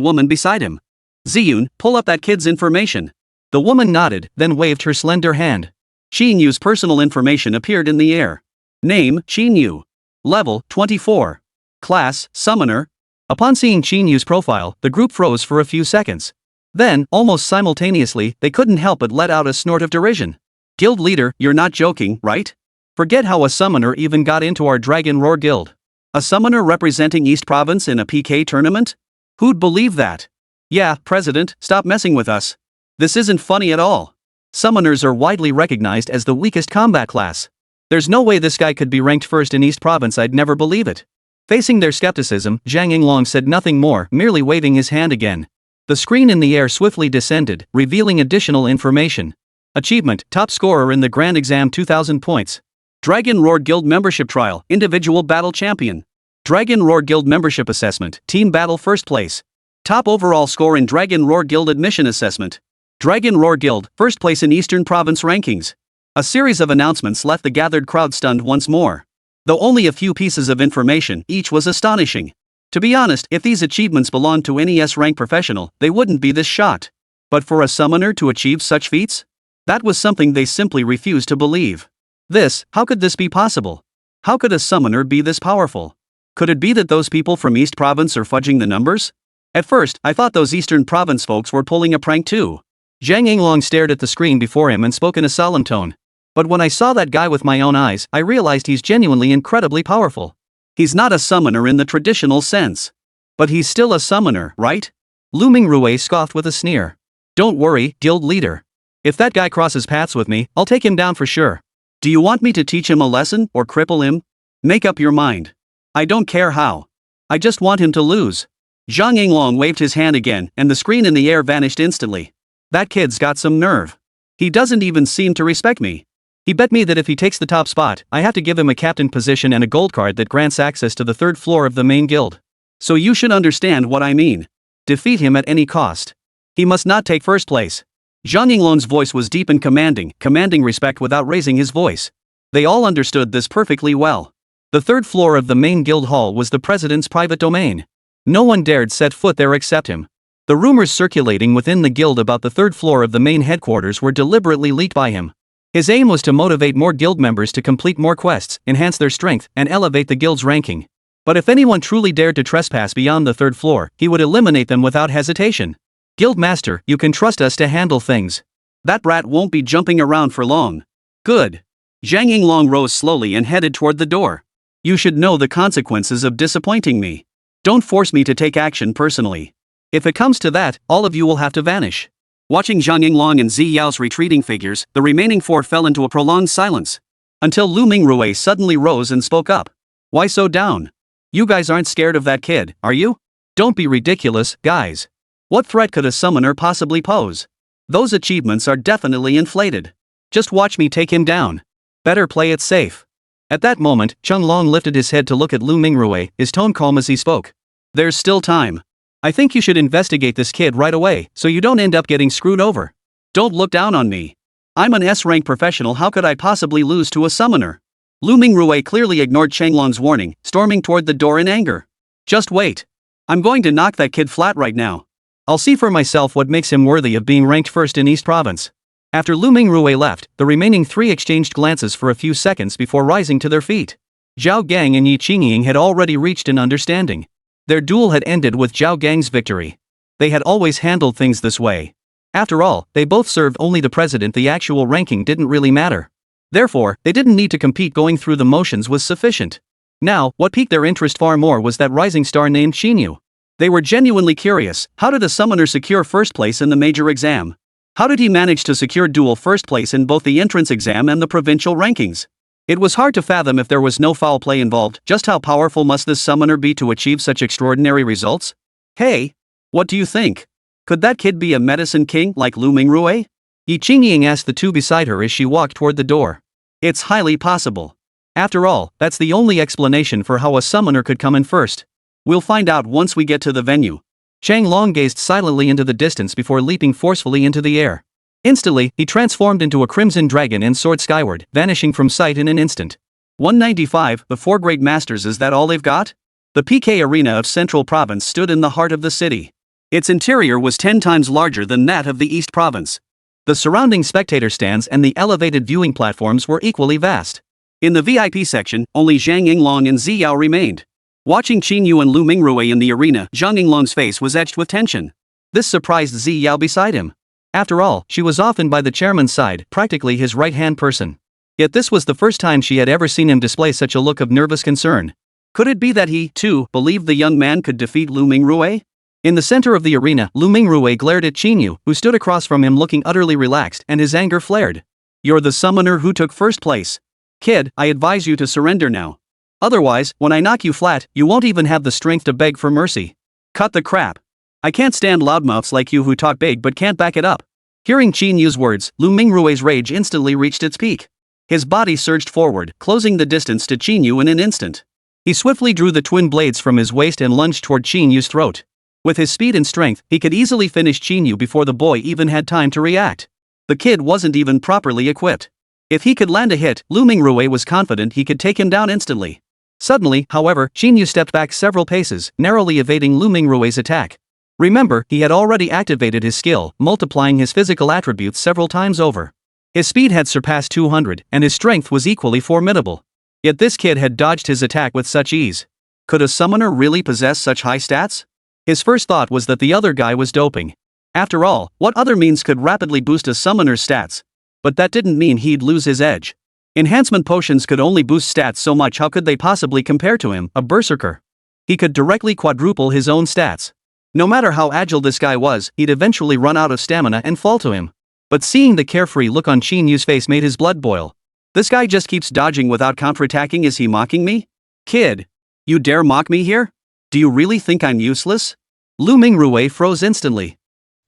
Speaker 2: woman beside him. Ziyun, pull up that kid's information. The woman nodded, then waved her slender hand. Qín Yǔ's personal information appeared in the air. Name, Qín Yǔ. Level, 24. Class, Summoner. Upon seeing Qín Yǔ's profile, the group froze for a few seconds. Then, almost simultaneously, they couldn't help but let out a snort of derision. Guild leader, you're not joking, right? Forget how a summoner even got into our Dragon Roar Guild. A summoner representing East Province in a PK tournament? Who'd believe that? Yeah, President, stop messing with us. This isn't funny at all. Summoners are widely recognized as the weakest combat class. There's no way this guy could be ranked first in East Province, I'd never believe it. Facing their skepticism, Zhang Yinglong said nothing more, merely waving his hand again. The screen in the air swiftly descended, revealing additional information. Achievement, top scorer in the Grand Exam 2000 points. Dragon Roar Guild Membership Trial, Individual Battle Champion. Dragon Roar Guild Membership Assessment, Team Battle First Place. Top overall score in Dragon Roar Guild Admission Assessment. Dragon Roar Guild, first place in Eastern Province rankings. A series of announcements left the gathered crowd stunned once more. Though only a few pieces of information, each was astonishing. To be honest, if these achievements belonged to any S-rank professional, they wouldn't be this shocked. But for a summoner to achieve such feats? That was something they simply refused to believe. How could this be possible? How could a summoner be this powerful? Could it be that those people from East Province are fudging the numbers? At first, I thought those Eastern Province folks were pulling a prank too. Zhang Yinglong stared at the screen before him and spoke in a solemn tone. But when I saw that guy with my own eyes, I realized he's genuinely incredibly powerful. He's not a summoner in the traditional sense. But he's still a summoner, right? Lu Mingrui scoffed with a sneer. Don't worry, guild leader. If that guy crosses paths with me, I'll take him down for sure. Do you want me to teach him a lesson or cripple him? Make up your mind. I don't care how. I just want him to lose. Zhang Yinglong waved his hand again, and the screen in the air vanished instantly. That kid's got some nerve. He doesn't even seem to respect me. He bet me that if he takes the top spot, I have to give him a captain position and a gold card that grants access to the 3rd floor of the main guild. So you should understand what I mean. Defeat him at any cost. He must not take first place. Zhang Yinglong's voice was deep and commanding respect without raising his voice. They all understood this perfectly well. The 3rd floor of the main guild hall was the president's private domain. No one dared set foot there except him. The rumors circulating within the guild about the 3rd floor of the main headquarters were deliberately leaked by him. His aim was to motivate more guild members to complete more quests, enhance their strength, and elevate the guild's ranking. But if anyone truly dared to trespass beyond the 3rd floor, he would eliminate them without hesitation. Guild Master, you can trust us to handle things. That brat won't be jumping around for long. Good. Zhang Yinglong rose slowly and headed toward the door. You should know the consequences of disappointing me. Don't force me to take action personally. If it comes to that, all of you will have to vanish. Watching Zhang Yinglong and Zi Yao's retreating figures, the remaining 4 fell into a prolonged silence. Until Lu Mingrui suddenly rose and spoke up. Why so down? You guys aren't scared of that kid, are you? Don't be ridiculous, guys. What threat could a summoner possibly pose? Those achievements are definitely inflated. Just watch me take him down. Better play it safe. At that moment, Chung Long lifted his head to look at Lu Mingrui, his tone calm as he spoke. There's still time. I think you should investigate this kid right away, so you don't end up getting screwed over. Don't look down on me. I'm an S-rank professional, how could I possibly lose to a summoner? Lu Mingrui clearly ignored Changlong's warning, storming toward the door in anger. Just wait. I'm going to knock that kid flat right now. I'll see for myself what makes him worthy of being ranked first in East Province. After Lu Mingrui left, the remaining 3 exchanged glances for a few seconds before rising to their feet. Zhao Gang and Yi Qingying had already reached an understanding. Their duel had ended with Zhao Gang's victory. They had always handled things this way. After all, they both served only the president, the actual ranking didn't really matter. Therefore, they didn't need to compete, going through the motions was sufficient. Now, what piqued their interest far more was that rising star named Qín Yǔ. They were genuinely curious, how did a summoner secure first place in the major exam? How did he manage to secure dual first place in both the entrance exam and the provincial rankings? It was hard to fathom if there was no foul play involved. Just how powerful must this summoner be to achieve such extraordinary results? Hey, what do you think? Could that kid be a medicine king like Lu Mingrui? Yi Qingying asked the 2 beside her as she walked toward the door. It's highly possible. After all, that's the only explanation for how a summoner could come in first. We'll find out once we get to the venue. Chang Long gazed silently into the distance before leaping forcefully into the air. Instantly, he transformed into a crimson dragon and soared skyward, vanishing from sight in an instant. 195, the 4 great masters, is that all they've got? The PK Arena of Central Province stood in the heart of the city. Its interior was 10 times larger than that of the East Province. The surrounding spectator stands and the elevated viewing platforms were equally vast. In the VIP section, only Zhang Yinglong and Zi Yao remained. Watching Qín Yǔ and Lu Mingrui in the arena, Zhang Yinglong's face was etched with tension. This surprised Zi Yao beside him. After all, she was often by the chairman's side, practically his right-hand person. Yet this was the first time she had ever seen him display such a look of nervous concern. Could it be that he, too, believed the young man could defeat Lu Mingrui? In the center of the arena, Lu Mingrui glared at Qín Yǔ, who stood across from him looking utterly relaxed, and his anger flared. You're the summoner who took first place. Kid, I advise you to surrender now. Otherwise, when I knock you flat, you won't even have the strength to beg for mercy. Cut the crap. I can't stand loudmouths like you who talk big but can't back it up. Hearing Qín Yǔ's words, Lu Mingrui's rage instantly reached its peak. His body surged forward, closing the distance to Qín Yǔ in an instant. He swiftly drew the twin blades from his waist and lunged toward Qín Yǔ's throat. With his speed and strength, he could easily finish Qín Yǔ before the boy even had time to react. The kid wasn't even properly equipped. If he could land a hit, Lu Mingrui was confident he could take him down instantly. Suddenly, however, Qín Yǔ stepped back several paces, narrowly evading Lu Mingrui's attack. Remember, he had already activated his skill, multiplying his physical attributes several times over. His speed had surpassed 200, and his strength was equally formidable. Yet this kid had dodged his attack with such ease. Could a summoner really possess such high stats? His first thought was that the other guy was doping. After all, what other means could rapidly boost a summoner's stats? But that didn't mean he'd lose his edge. Enhancement potions could only boost stats so much. How could they possibly compare to him, a berserker? He could directly quadruple his own stats. No matter how agile this guy was, he'd eventually run out of stamina and fall to him. But seeing the carefree look on Qín Yǔ's face made his blood boil. This guy just keeps dodging without counterattacking. Is he mocking me? Kid, you dare mock me here? Do you really think I'm useless? Lu Mingrui froze instantly.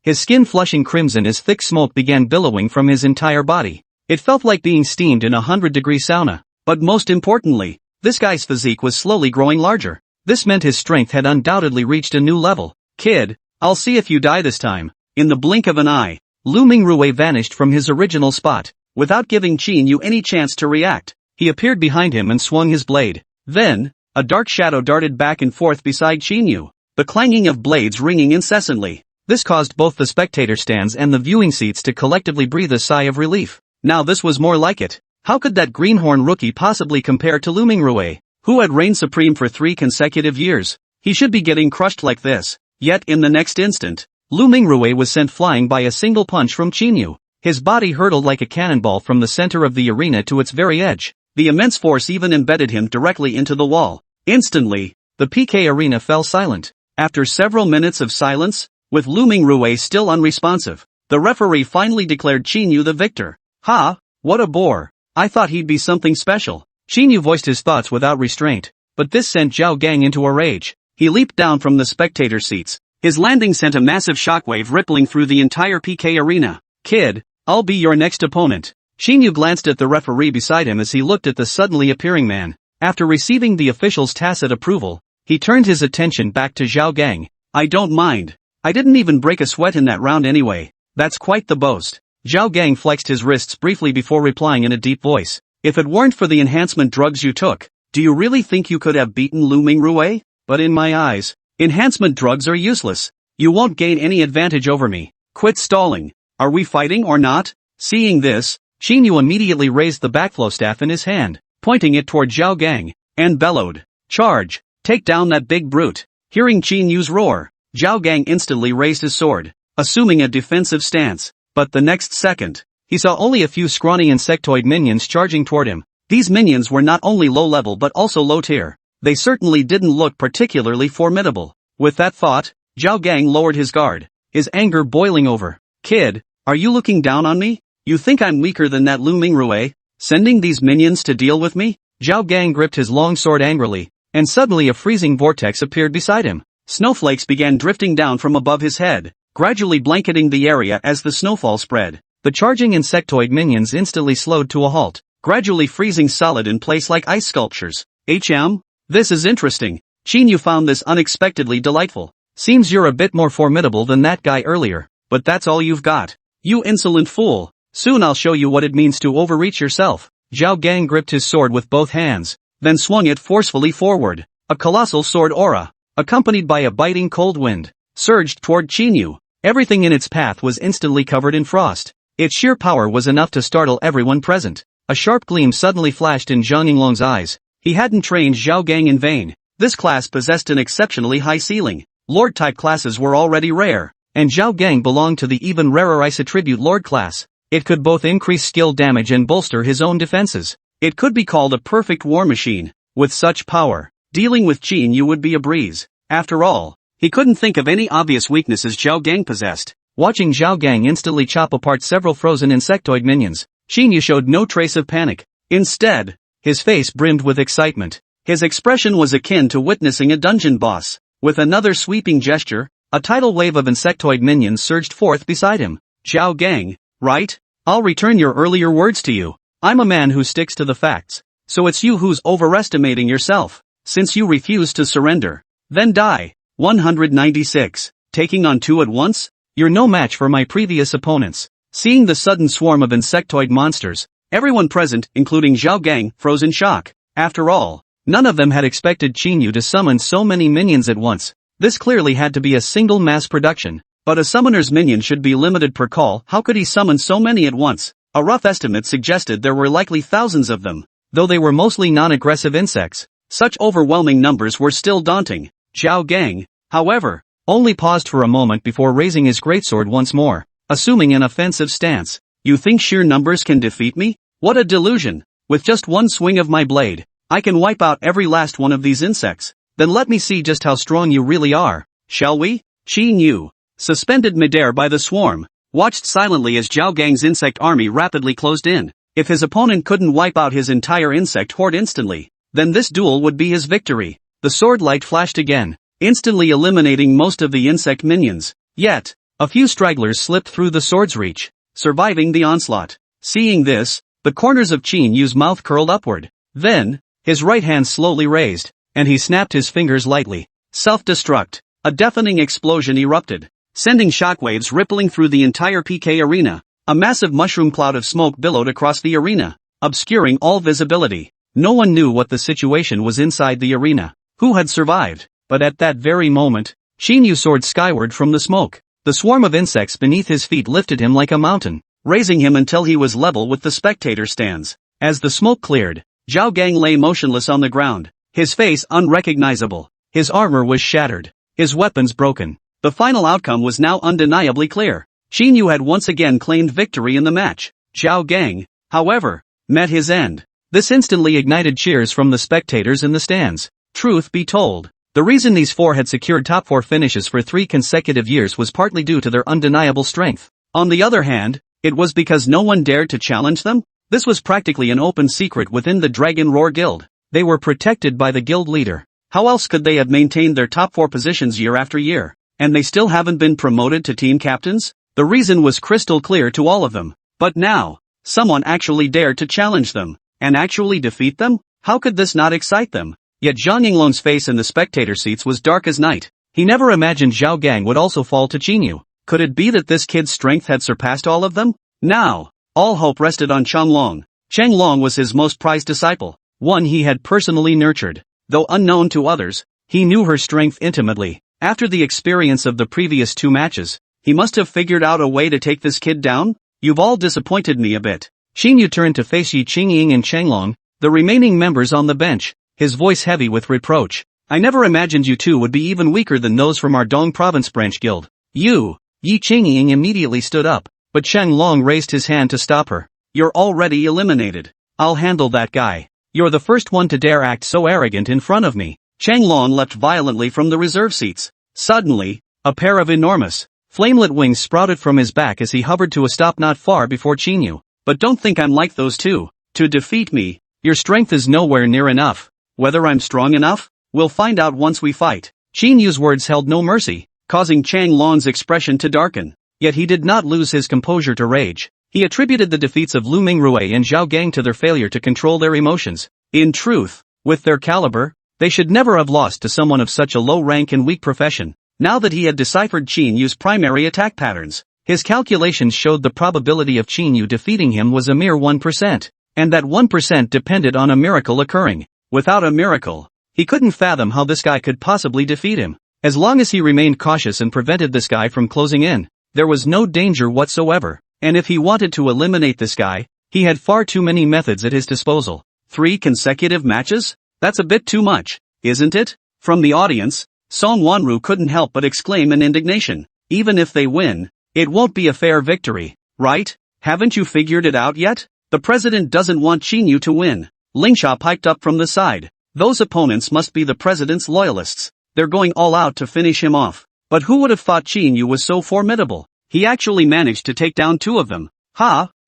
Speaker 2: His skin flushing crimson as thick smoke began billowing from his entire body. It felt like being steamed in a 100-degree sauna. But most importantly, this guy's physique was slowly growing larger. This meant his strength had undoubtedly reached a new level. Kid, I'll see if you die this time. In the blink of an eye, Lu Mingrui vanished from his original spot. Without giving Qín Yǔ any chance to react, he appeared behind him and swung his blade. Then, a dark shadow darted back and forth beside Qín Yǔ, the clanging of blades ringing incessantly. This caused both the spectator stands and the viewing seats to collectively breathe a sigh of relief.
Speaker 1: Now this was more like it. How could that greenhorn rookie possibly compare to Lu Mingrui, who had reigned supreme for 3 consecutive years? He should be getting crushed like this. Yet in the next instant, Lu Mingrui was sent flying by a single punch from Qín Yǔ. His body hurtled like a cannonball from the center of the arena to its very edge. The immense force even embedded him directly into the wall. Instantly, the PK arena fell silent. After several minutes of silence, with Lu Mingrui still unresponsive, the referee finally declared Qín Yǔ the victor. Ha! What a bore. I thought he'd be something special. Qín Yǔ voiced his thoughts without restraint, but this sent Zhao Gang into a rage. He leaped down from the spectator seats. His landing sent a massive shockwave rippling through the entire PK arena. Kid, I'll be your next opponent. Qín Yǔ glanced at the referee beside him as he looked at the suddenly appearing man. After receiving the official's tacit approval, he turned his attention back to Zhao Gang. I don't mind. I didn't even break a sweat in that round anyway. That's quite the boast. Zhao Gang flexed his wrists briefly before replying in a deep voice. If it weren't for the enhancement drugs you took, do you really think you could have beaten Lu Mingrui? But in my eyes, enhancement drugs are useless. You won't gain any advantage over me. Quit stalling. Are we fighting or not? Seeing this, Qín Yǔ immediately raised the backflow staff in his hand, pointing it toward Zhao Gang, and bellowed, "Charge! Take down that big brute!" Hearing Qín Yǔ's roar, Zhao Gang instantly raised his sword, assuming a defensive stance. But the next second, he saw only a few scrawny insectoid minions charging toward him. These minions were not only low level but also low tier. They certainly didn't look particularly formidable. With that thought, Zhao Gang lowered his guard, his anger boiling over. Kid, are you looking down on me? You think I'm weaker than that Lu Mingrui? Sending these minions to deal with me? Zhao Gang gripped his long sword angrily, and suddenly a freezing vortex appeared beside him. Snowflakes began drifting down from above his head, gradually blanketing the area as the snowfall spread. The charging insectoid minions instantly slowed to a halt, gradually freezing solid in place like ice sculptures. This is interesting. Qín Yǔ found this unexpectedly delightful. Seems you're a bit more formidable than that guy earlier, but that's all you've got. You insolent fool. Soon I'll show you what it means to overreach yourself. Zhao Gang gripped his sword with both hands, then swung it forcefully forward. A colossal sword aura, accompanied by a biting cold wind, surged toward Qín Yǔ. Everything in its path was instantly covered in frost. Its sheer power was enough to startle everyone present. A sharp gleam suddenly flashed in Zhang Yinglong's eyes. He hadn't trained Zhao Gang in vain. This class possessed an exceptionally high ceiling. Lord-type classes were already rare, and Zhao Gang belonged to the even rarer Ice Attribute Lord class. It could both increase skill damage and bolster his own defenses. It could be called a perfect war machine. With such power, dealing with Qín Yǔ would be a breeze. After all, he couldn't think of any obvious weaknesses Zhao Gang possessed. Watching Zhao Gang instantly chop apart several frozen insectoid minions, Qín Yǔ showed no trace of panic. Instead, his face brimmed with excitement. His expression was akin to witnessing a dungeon boss. With another sweeping gesture, a tidal wave of insectoid minions surged forth beside him. Zhao Gang, right? I'll return your earlier words to you. I'm a man who sticks to the facts. So it's you who's overestimating yourself. Since you refuse to surrender, then die. 196. Taking on 2 at once? You're no match for my previous opponents. Seeing the sudden swarm of insectoid monsters, everyone present, including Zhao Gang, froze in shock. After all, none of them had expected Qín Yǔ to summon so many minions at once. This clearly had to be a single mass production. But a summoner's minion should be limited per call. How could he summon so many at once? A rough estimate suggested there were likely thousands of them. Though they were mostly non-aggressive insects, such overwhelming numbers were still daunting. Zhao Gang, however, only paused for a moment before raising his greatsword once more, assuming an offensive stance. You think sheer numbers can defeat me? What a delusion! With just one swing of my blade, I can wipe out every last one of these insects. Then let me see just how strong you really are, shall we? Qín Yǔ, suspended midair by the swarm, watched silently as Zhao Gang's insect army rapidly closed in. If his opponent couldn't wipe out his entire insect horde instantly, then this duel would be his victory. The sword light flashed again, instantly eliminating most of the insect minions. Yet, a few stragglers slipped through the sword's reach, surviving the onslaught. Seeing this, the corners of Qín Yǔ's mouth curled upward. Then, his right hand slowly raised, and he snapped his fingers lightly. Self-destruct. A deafening explosion erupted, sending shockwaves rippling through the entire PK arena. A massive mushroom cloud of smoke billowed across the arena, obscuring all visibility. No one knew what the situation was inside the arena, who had survived, but at that very moment, Qín Yǔ soared skyward from the smoke. The swarm of insects beneath his feet lifted him like a mountain.
Speaker 2: raising him until he was level with the spectator stands. As the smoke cleared, Zhao Gang lay motionless on the ground, his face unrecognizable. His armor was shattered, his weapons broken. The final outcome was now undeniably clear. Qín Yǔ had once again claimed victory in the match. Zhao Gang, however, met his end. This instantly ignited cheers from the spectators in the stands. Truth be told, the reason these four had secured top 4 finishes for 3 consecutive years was partly due to their undeniable strength. On the other hand, it was because no one dared to challenge them. This was practically an open secret within the Dragon Roar Guild. They were protected by the guild leader. How else could they have maintained their top 4 positions year after year? And they still haven't been promoted to team captains? The reason was crystal clear to all of them. But now, someone actually dared to challenge them, and actually defeat them? How could this not excite them? Yet Zhang Yinglong's face in the spectator seats was dark as night. He never imagined Zhao Gang would also fall to Qín Yǔ. Could it be that this kid's strength had surpassed all of them? Now, all hope rested on Changlong. Changlong was his most prized disciple, one he had personally nurtured. Though unknown to others, he knew her strength intimately. After the experience of the previous 2 matches, he must have figured out a way to take this kid down. You've all disappointed me a bit. Qín Yǔ turned to face Yi Qingying and Changlong, the remaining members on the bench, his voice heavy with reproach. I never imagined you two would be even weaker than those from our Dong Province branch guild. Yi Qingying immediately stood up, but Changlong raised his hand to stop her. You're already eliminated. I'll handle that guy. You're the first one to dare act so arrogant in front of me. Changlong leapt violently from the reserve seats. Suddenly, a pair of enormous, flamelit wings sprouted from his back as he hovered to a stop not far before Qín Yǔ. But don't think I'm like those two. To defeat me, your strength is nowhere near enough. Whether I'm strong enough? We'll find out once we fight. Qín Yǔ's words held no mercy, causing Changlong's expression to darken. Yet he did not lose his composure to rage. He attributed the defeats of Lu Mingrui and Zhao Gang to their failure to control their emotions. In truth, with their caliber, they should never have lost to someone of such a low rank and weak profession. Now that he had deciphered Qín Yǔ's primary attack patterns, his calculations showed the probability of Qín Yǔ defeating him was a mere 1%, and that 1% depended on a miracle occurring. Without a miracle, he couldn't fathom how this guy could possibly defeat him. As long as he remained cautious and prevented this guy from closing in, there was no danger whatsoever. And if he wanted to eliminate this guy, he had far too many methods at his disposal. 3 consecutive matches? That's a bit too much, isn't it? From the audience, Song Wanru couldn't help but exclaim in indignation. Even if they win, it won't be a fair victory, right? Haven't you figured it out yet? The president doesn't want Qín Yǔ to win. Lingsha piped up from the side. Those opponents must be the president's loyalists. They're going all out to finish him off. But who would have thought Qín Yǔ was so formidable? He actually managed to take down 2 of them.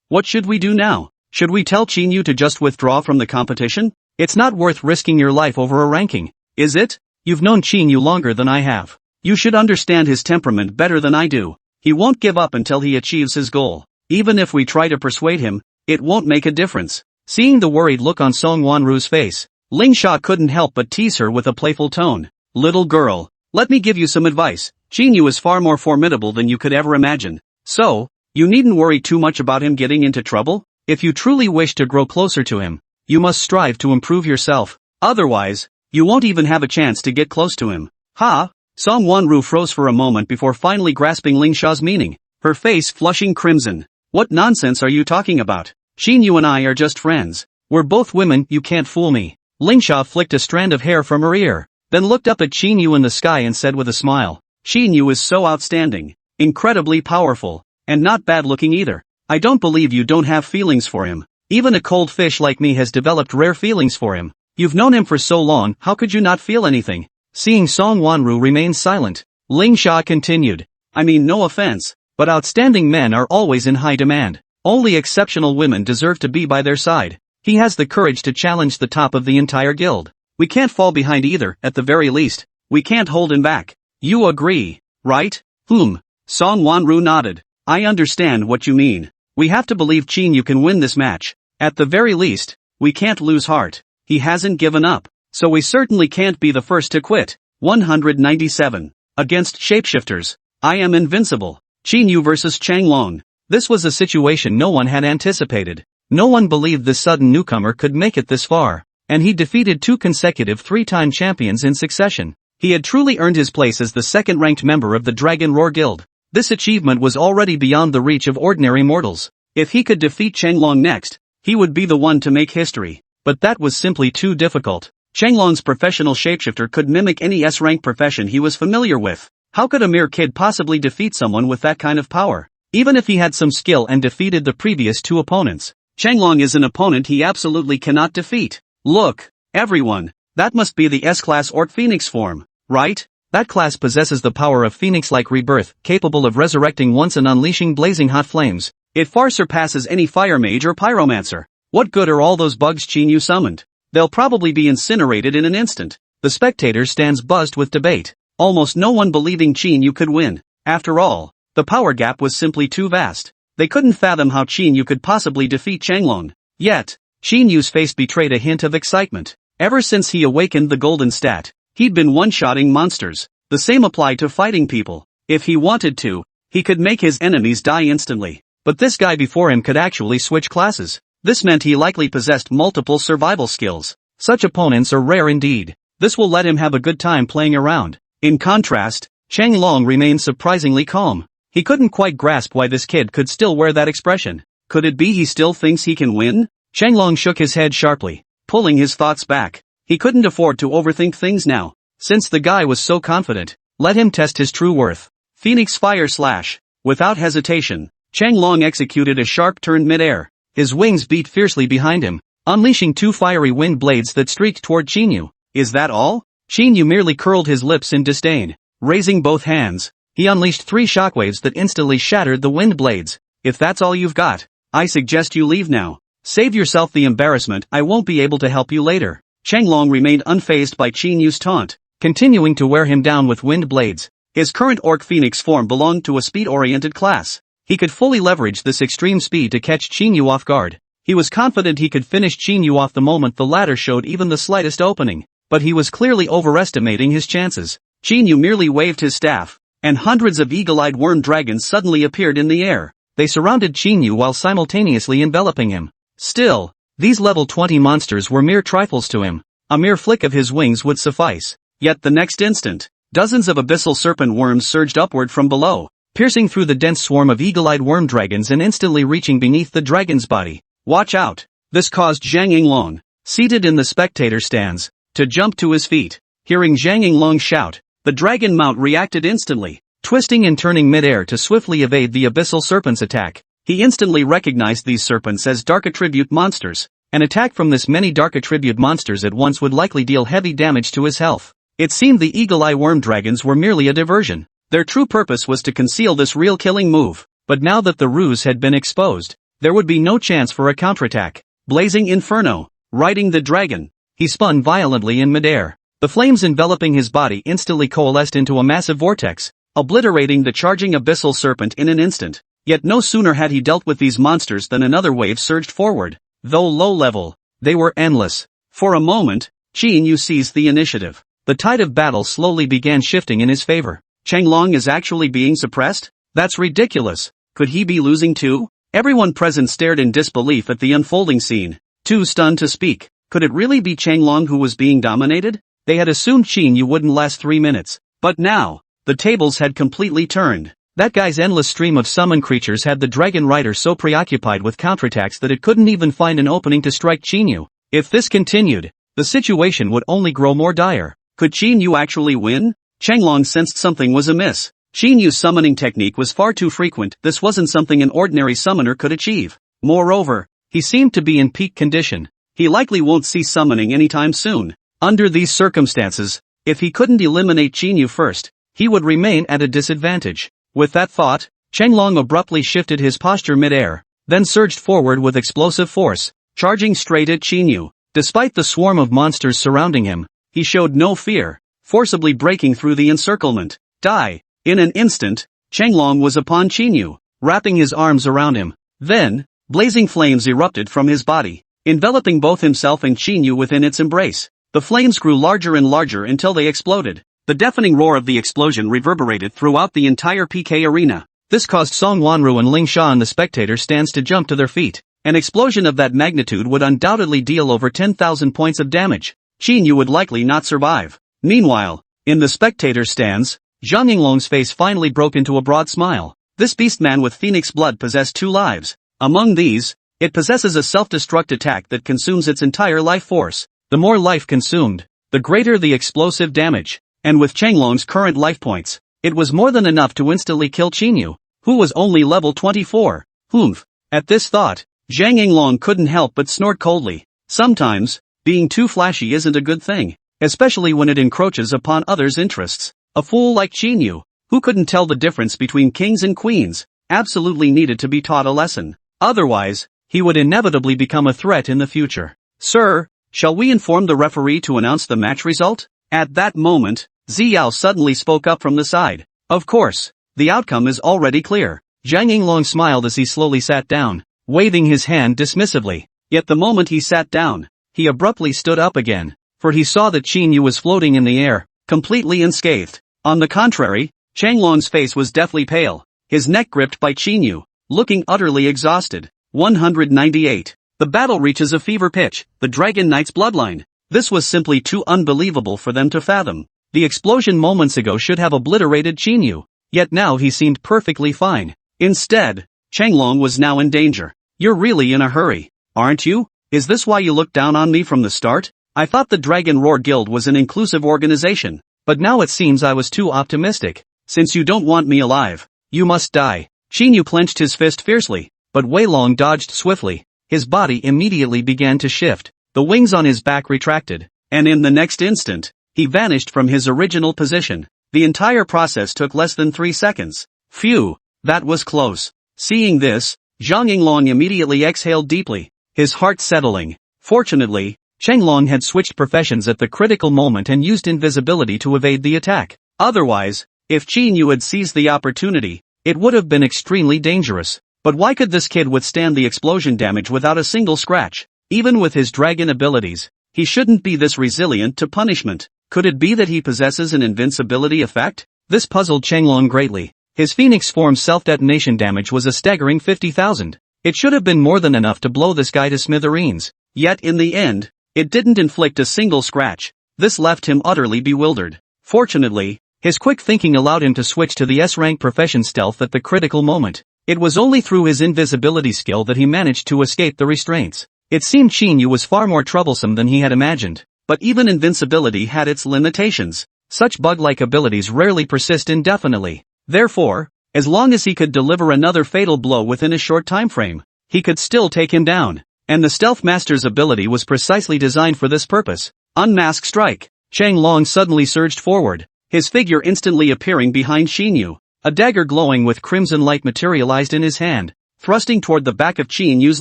Speaker 2: What should we do now? Should we tell Qín Yǔ to just withdraw from the competition? It's not worth risking your life over a ranking, is it? You've known Qín Yǔ longer than I have. You should understand his temperament better than I do. He won't give up until he achieves his goal. Even if we try to persuade him, it won't make a difference. Seeing the worried look on Song Wanru's face, Lingsha couldn't help but tease her with a playful tone. Little girl, let me give you some advice. Qín Yǔ is far more formidable than you could ever imagine. So, you needn't worry too much about him getting into trouble. If you truly wish to grow closer to him, you must strive to improve yourself. Otherwise, you won't even have a chance to get close to him. Song Wanru froze for a moment before finally grasping Lingsha's meaning, her face flushing crimson. What nonsense are you talking about? Qín Yǔ and I are just friends. We're both women, you can't fool me. Lingsha flicked a strand of hair from her ear, then looked up at Qín Yǔ in the sky and said with a smile, Qín Yǔ is so outstanding, incredibly powerful, and not bad looking either. I don't believe you don't have feelings for him. Even a cold fish like me has developed rare feelings for him. You've known him for so long, how could you not feel anything? Seeing Song Wanru remain silent, Lingsha continued, I mean no offense, but outstanding men are always in high demand. Only exceptional women deserve to be by their side. He has the courage to challenge the top of the entire guild. We can't fall behind either, at the very least. We can't hold him back. You agree, right? Song Wanru nodded. I understand what you mean. We have to believe Qín Yǔ can win this match. At the very least, we can't lose heart. He hasn't given up. So we certainly can't be the first to quit. 197. Against shapeshifters. I am invincible. Qín Yǔ versus Changlong. This was a situation no one had anticipated. No one believed this sudden newcomer could make it this far. And he defeated 2 consecutive 3-time champions in succession. He had truly earned his place as the second-ranked member of the Dragon Roar Guild. This achievement was already beyond the reach of ordinary mortals.
Speaker 1: If he could defeat Changlong next, he would be the one to make history. But that was simply too difficult. Changlong's professional shapeshifter could mimic any S-rank profession he was familiar with. How could a mere kid possibly defeat someone with that kind of power? Even if he had some skill and defeated the previous two opponents, Changlong is an opponent he absolutely cannot defeat. Look, everyone, that must be the S-class Orc Phoenix form, right? That class possesses the power of Phoenix-like rebirth, capable of resurrecting once and unleashing blazing hot flames. It far surpasses any fire mage or pyromancer. What good are all those bugs Qín Yǔ summoned? They'll probably be incinerated in an instant. The spectator stands buzzed with debate. Almost no one believing Qín Yǔ could win. After all, the power gap was simply too vast. They couldn't fathom how Qín Yǔ could possibly defeat Changlong. Yet, Qín Yǔ's face betrayed a hint of excitement. Ever since he awakened the golden stat, he'd been one-shotting monsters. The same applied to fighting people. If he wanted to, he could make his enemies die instantly. But this guy before him could actually switch classes. This meant he likely possessed multiple survival skills. Such opponents are rare indeed. This will let him have a good time playing around. In contrast, Changlong remained surprisingly calm. He couldn't quite grasp why this kid could still wear that expression. Could it be he still thinks he can win? Changlong shook his head sharply, pulling his thoughts back. He couldn't afford to overthink things now. Since the guy was so confident, let him test his true worth. Phoenix Fire Slash. Without hesitation, Changlong executed a sharp turn mid-air. His wings beat fiercely behind him, unleashing two fiery wind blades that streaked toward Qín Yǔ. Is that all? Qín Yǔ merely curled his lips in disdain. Raising both hands, he unleashed three shockwaves that instantly shattered the wind blades. If that's all you've got, I suggest you leave now. Save yourself the embarrassment, I won't be able to help you later. Changlong remained unfazed by Qín Yǔ's taunt, continuing to wear him down with wind blades. His current Orc Phoenix form belonged to a speed-oriented class. He could fully leverage this extreme speed to catch Qín Yǔ off guard. He was confident he could finish Qín Yǔ off the moment the latter showed even the slightest opening. But he was clearly overestimating his chances. Qín Yǔ merely waved his staff, and hundreds of eagle-eyed worm dragons suddenly appeared in the air. They surrounded Qín Yǔ while simultaneously enveloping him. Still, these level 20 monsters were mere trifles to him. A mere flick of his wings would suffice. Yet the next instant, dozens of abyssal serpent worms surged upward from below, piercing through the dense swarm of eagle-eyed worm dragons and instantly reaching beneath the dragon's body. Watch out! This caused Zhang Yinglong, seated in the spectator stands, to jump to his feet. Hearing Zhang Yinglong shout, the dragon mount reacted instantly, twisting and turning mid-air to swiftly evade the abyssal serpent's attack. He instantly recognized these serpents as dark attribute monsters. An attack from this many dark attribute monsters at once would likely deal heavy damage to his health. It seemed the eagle-eye worm dragons were merely a diversion. Their true purpose was to conceal this real killing move, but now that the ruse had been exposed, there would be no chance for a counterattack. Blazing Inferno, riding the dragon, he spun violently in midair. The flames enveloping his body instantly coalesced into a massive vortex, obliterating the charging abyssal serpent in an instant. Yet no sooner had he dealt with these monsters than another wave surged forward. Though low level, they were endless. For a moment, Qín Yǔ seized the initiative. The tide of battle slowly began shifting in his favor. Changlong is actually being suppressed? That's ridiculous. Could he be losing too? Everyone present stared in disbelief at the unfolding scene, too stunned to speak. Could it really be Changlong who was being dominated? They had assumed Qín Yǔ wouldn't last 3 minutes. But now, the tables had completely turned. That guy's endless stream of summon creatures had the dragon rider so preoccupied with counterattacks that it couldn't even find an opening to strike Qín Yǔ. If this continued, the situation would only grow more dire. Could Qín Yǔ actually win? Changlong sensed something was amiss. Qín Yǔ's summoning technique was far too frequent. This wasn't something an ordinary summoner could achieve. Moreover, he seemed to be in peak condition. He likely won't cease summoning anytime soon. Under these circumstances, if he couldn't eliminate Qín Yǔ first, he would remain at a disadvantage. With that thought, Changlong abruptly shifted his posture mid-air, then surged forward with explosive force, charging straight at Qín Yǔ. Despite the swarm of monsters surrounding him, he showed no fear, forcibly breaking through the encirclement. Die! In an instant, Changlong was upon Qín Yǔ, wrapping his arms around him. Then, blazing flames erupted from his body, enveloping both himself and Qín Yǔ within its embrace. The flames grew larger and larger until they exploded. The deafening roar of the explosion reverberated throughout the entire PK arena. This caused Song Wanru and Ling Sha in the spectator stands to jump to their feet. An explosion of that magnitude would undoubtedly deal over 10,000 points of damage. Qín Yǔ would likely not survive. Meanwhile, in the spectator stands, Zhang Yinglong's face finally broke into a broad smile. This beastman with phoenix blood possessed 2 lives. Among these, it possesses a self-destruct attack that consumes its entire life force. The more life consumed, the greater the explosive damage, and with Changlong's current life points, it was more than enough to instantly kill Qín Yǔ, who was only level 24. Humph. At this thought, Zhang Yinglong couldn't help but snort coldly. Sometimes, being too flashy isn't a good thing, especially when it encroaches upon others' interests. A fool like Qín Yǔ, who couldn't tell the difference between kings and queens, absolutely needed to be taught a lesson. Otherwise, he would inevitably become a threat in the future. Sir, shall we inform the referee to announce the match result? At that moment, Ziyao suddenly spoke up from the side. Of course, the outcome is already clear. Zhang Yinglong smiled as he slowly sat down, waving his hand dismissively. Yet the moment he sat down, he abruptly stood up again, for he saw that Qín Yǔ was floating in the air, completely unscathed. On the contrary, Changlong's face was deathly pale, his neck gripped by Qín Yǔ, looking utterly exhausted. 198. The battle reaches a fever pitch, the Dragon Knight's bloodline. This was simply too unbelievable for them to fathom. The explosion moments ago should have obliterated Qín Yǔ, yet now he seemed perfectly fine. Instead, Changlong was now in danger. You're really in a hurry, aren't you? Is this why you looked down on me from the start? I thought the Dragon Roar Guild was an inclusive organization, but now it seems I was too optimistic. Since you don't want me alive, you must die. Qín Yǔ clenched his fist fiercely, but Wei Long dodged swiftly. His body immediately began to shift, the wings on his back retracted, and in the next instant, he vanished from his original position. The entire process took less than 3 seconds. Phew, that was close. Seeing this, Zhang Yinglong immediately exhaled deeply, his heart settling. Fortunately, Changlong had switched professions at the critical moment and used invisibility to evade the attack. Otherwise, if Qín Yǔ had seized the opportunity, it would have been extremely dangerous. But why could this kid withstand the explosion damage without a single scratch? Even with his dragon abilities, he shouldn't be this resilient to punishment. Could it be that he possesses an invincibility effect? This puzzled Changlong greatly. His phoenix form's self-detonation damage was a staggering 50,000. It should have been more than enough to blow this guy to smithereens. Yet in the end, it didn't inflict a single scratch. This left him utterly bewildered. Fortunately, his quick thinking allowed him to switch to the S-rank profession stealth at the critical moment. It was only through his invisibility skill that he managed to escape the restraints. It seemed Qín Yǔ was far more troublesome than he had imagined. But even invincibility had its limitations. Such bug-like abilities rarely persist indefinitely. Therefore, as long as he could deliver another fatal blow within a short time frame, he could still take him down. And the Stealth Master's ability was precisely designed for this purpose. Unmask Strike. Changlong suddenly surged forward, his figure instantly appearing behind Qín Yǔ. A dagger glowing with crimson light materialized in his hand, thrusting toward the back of Qín Yu's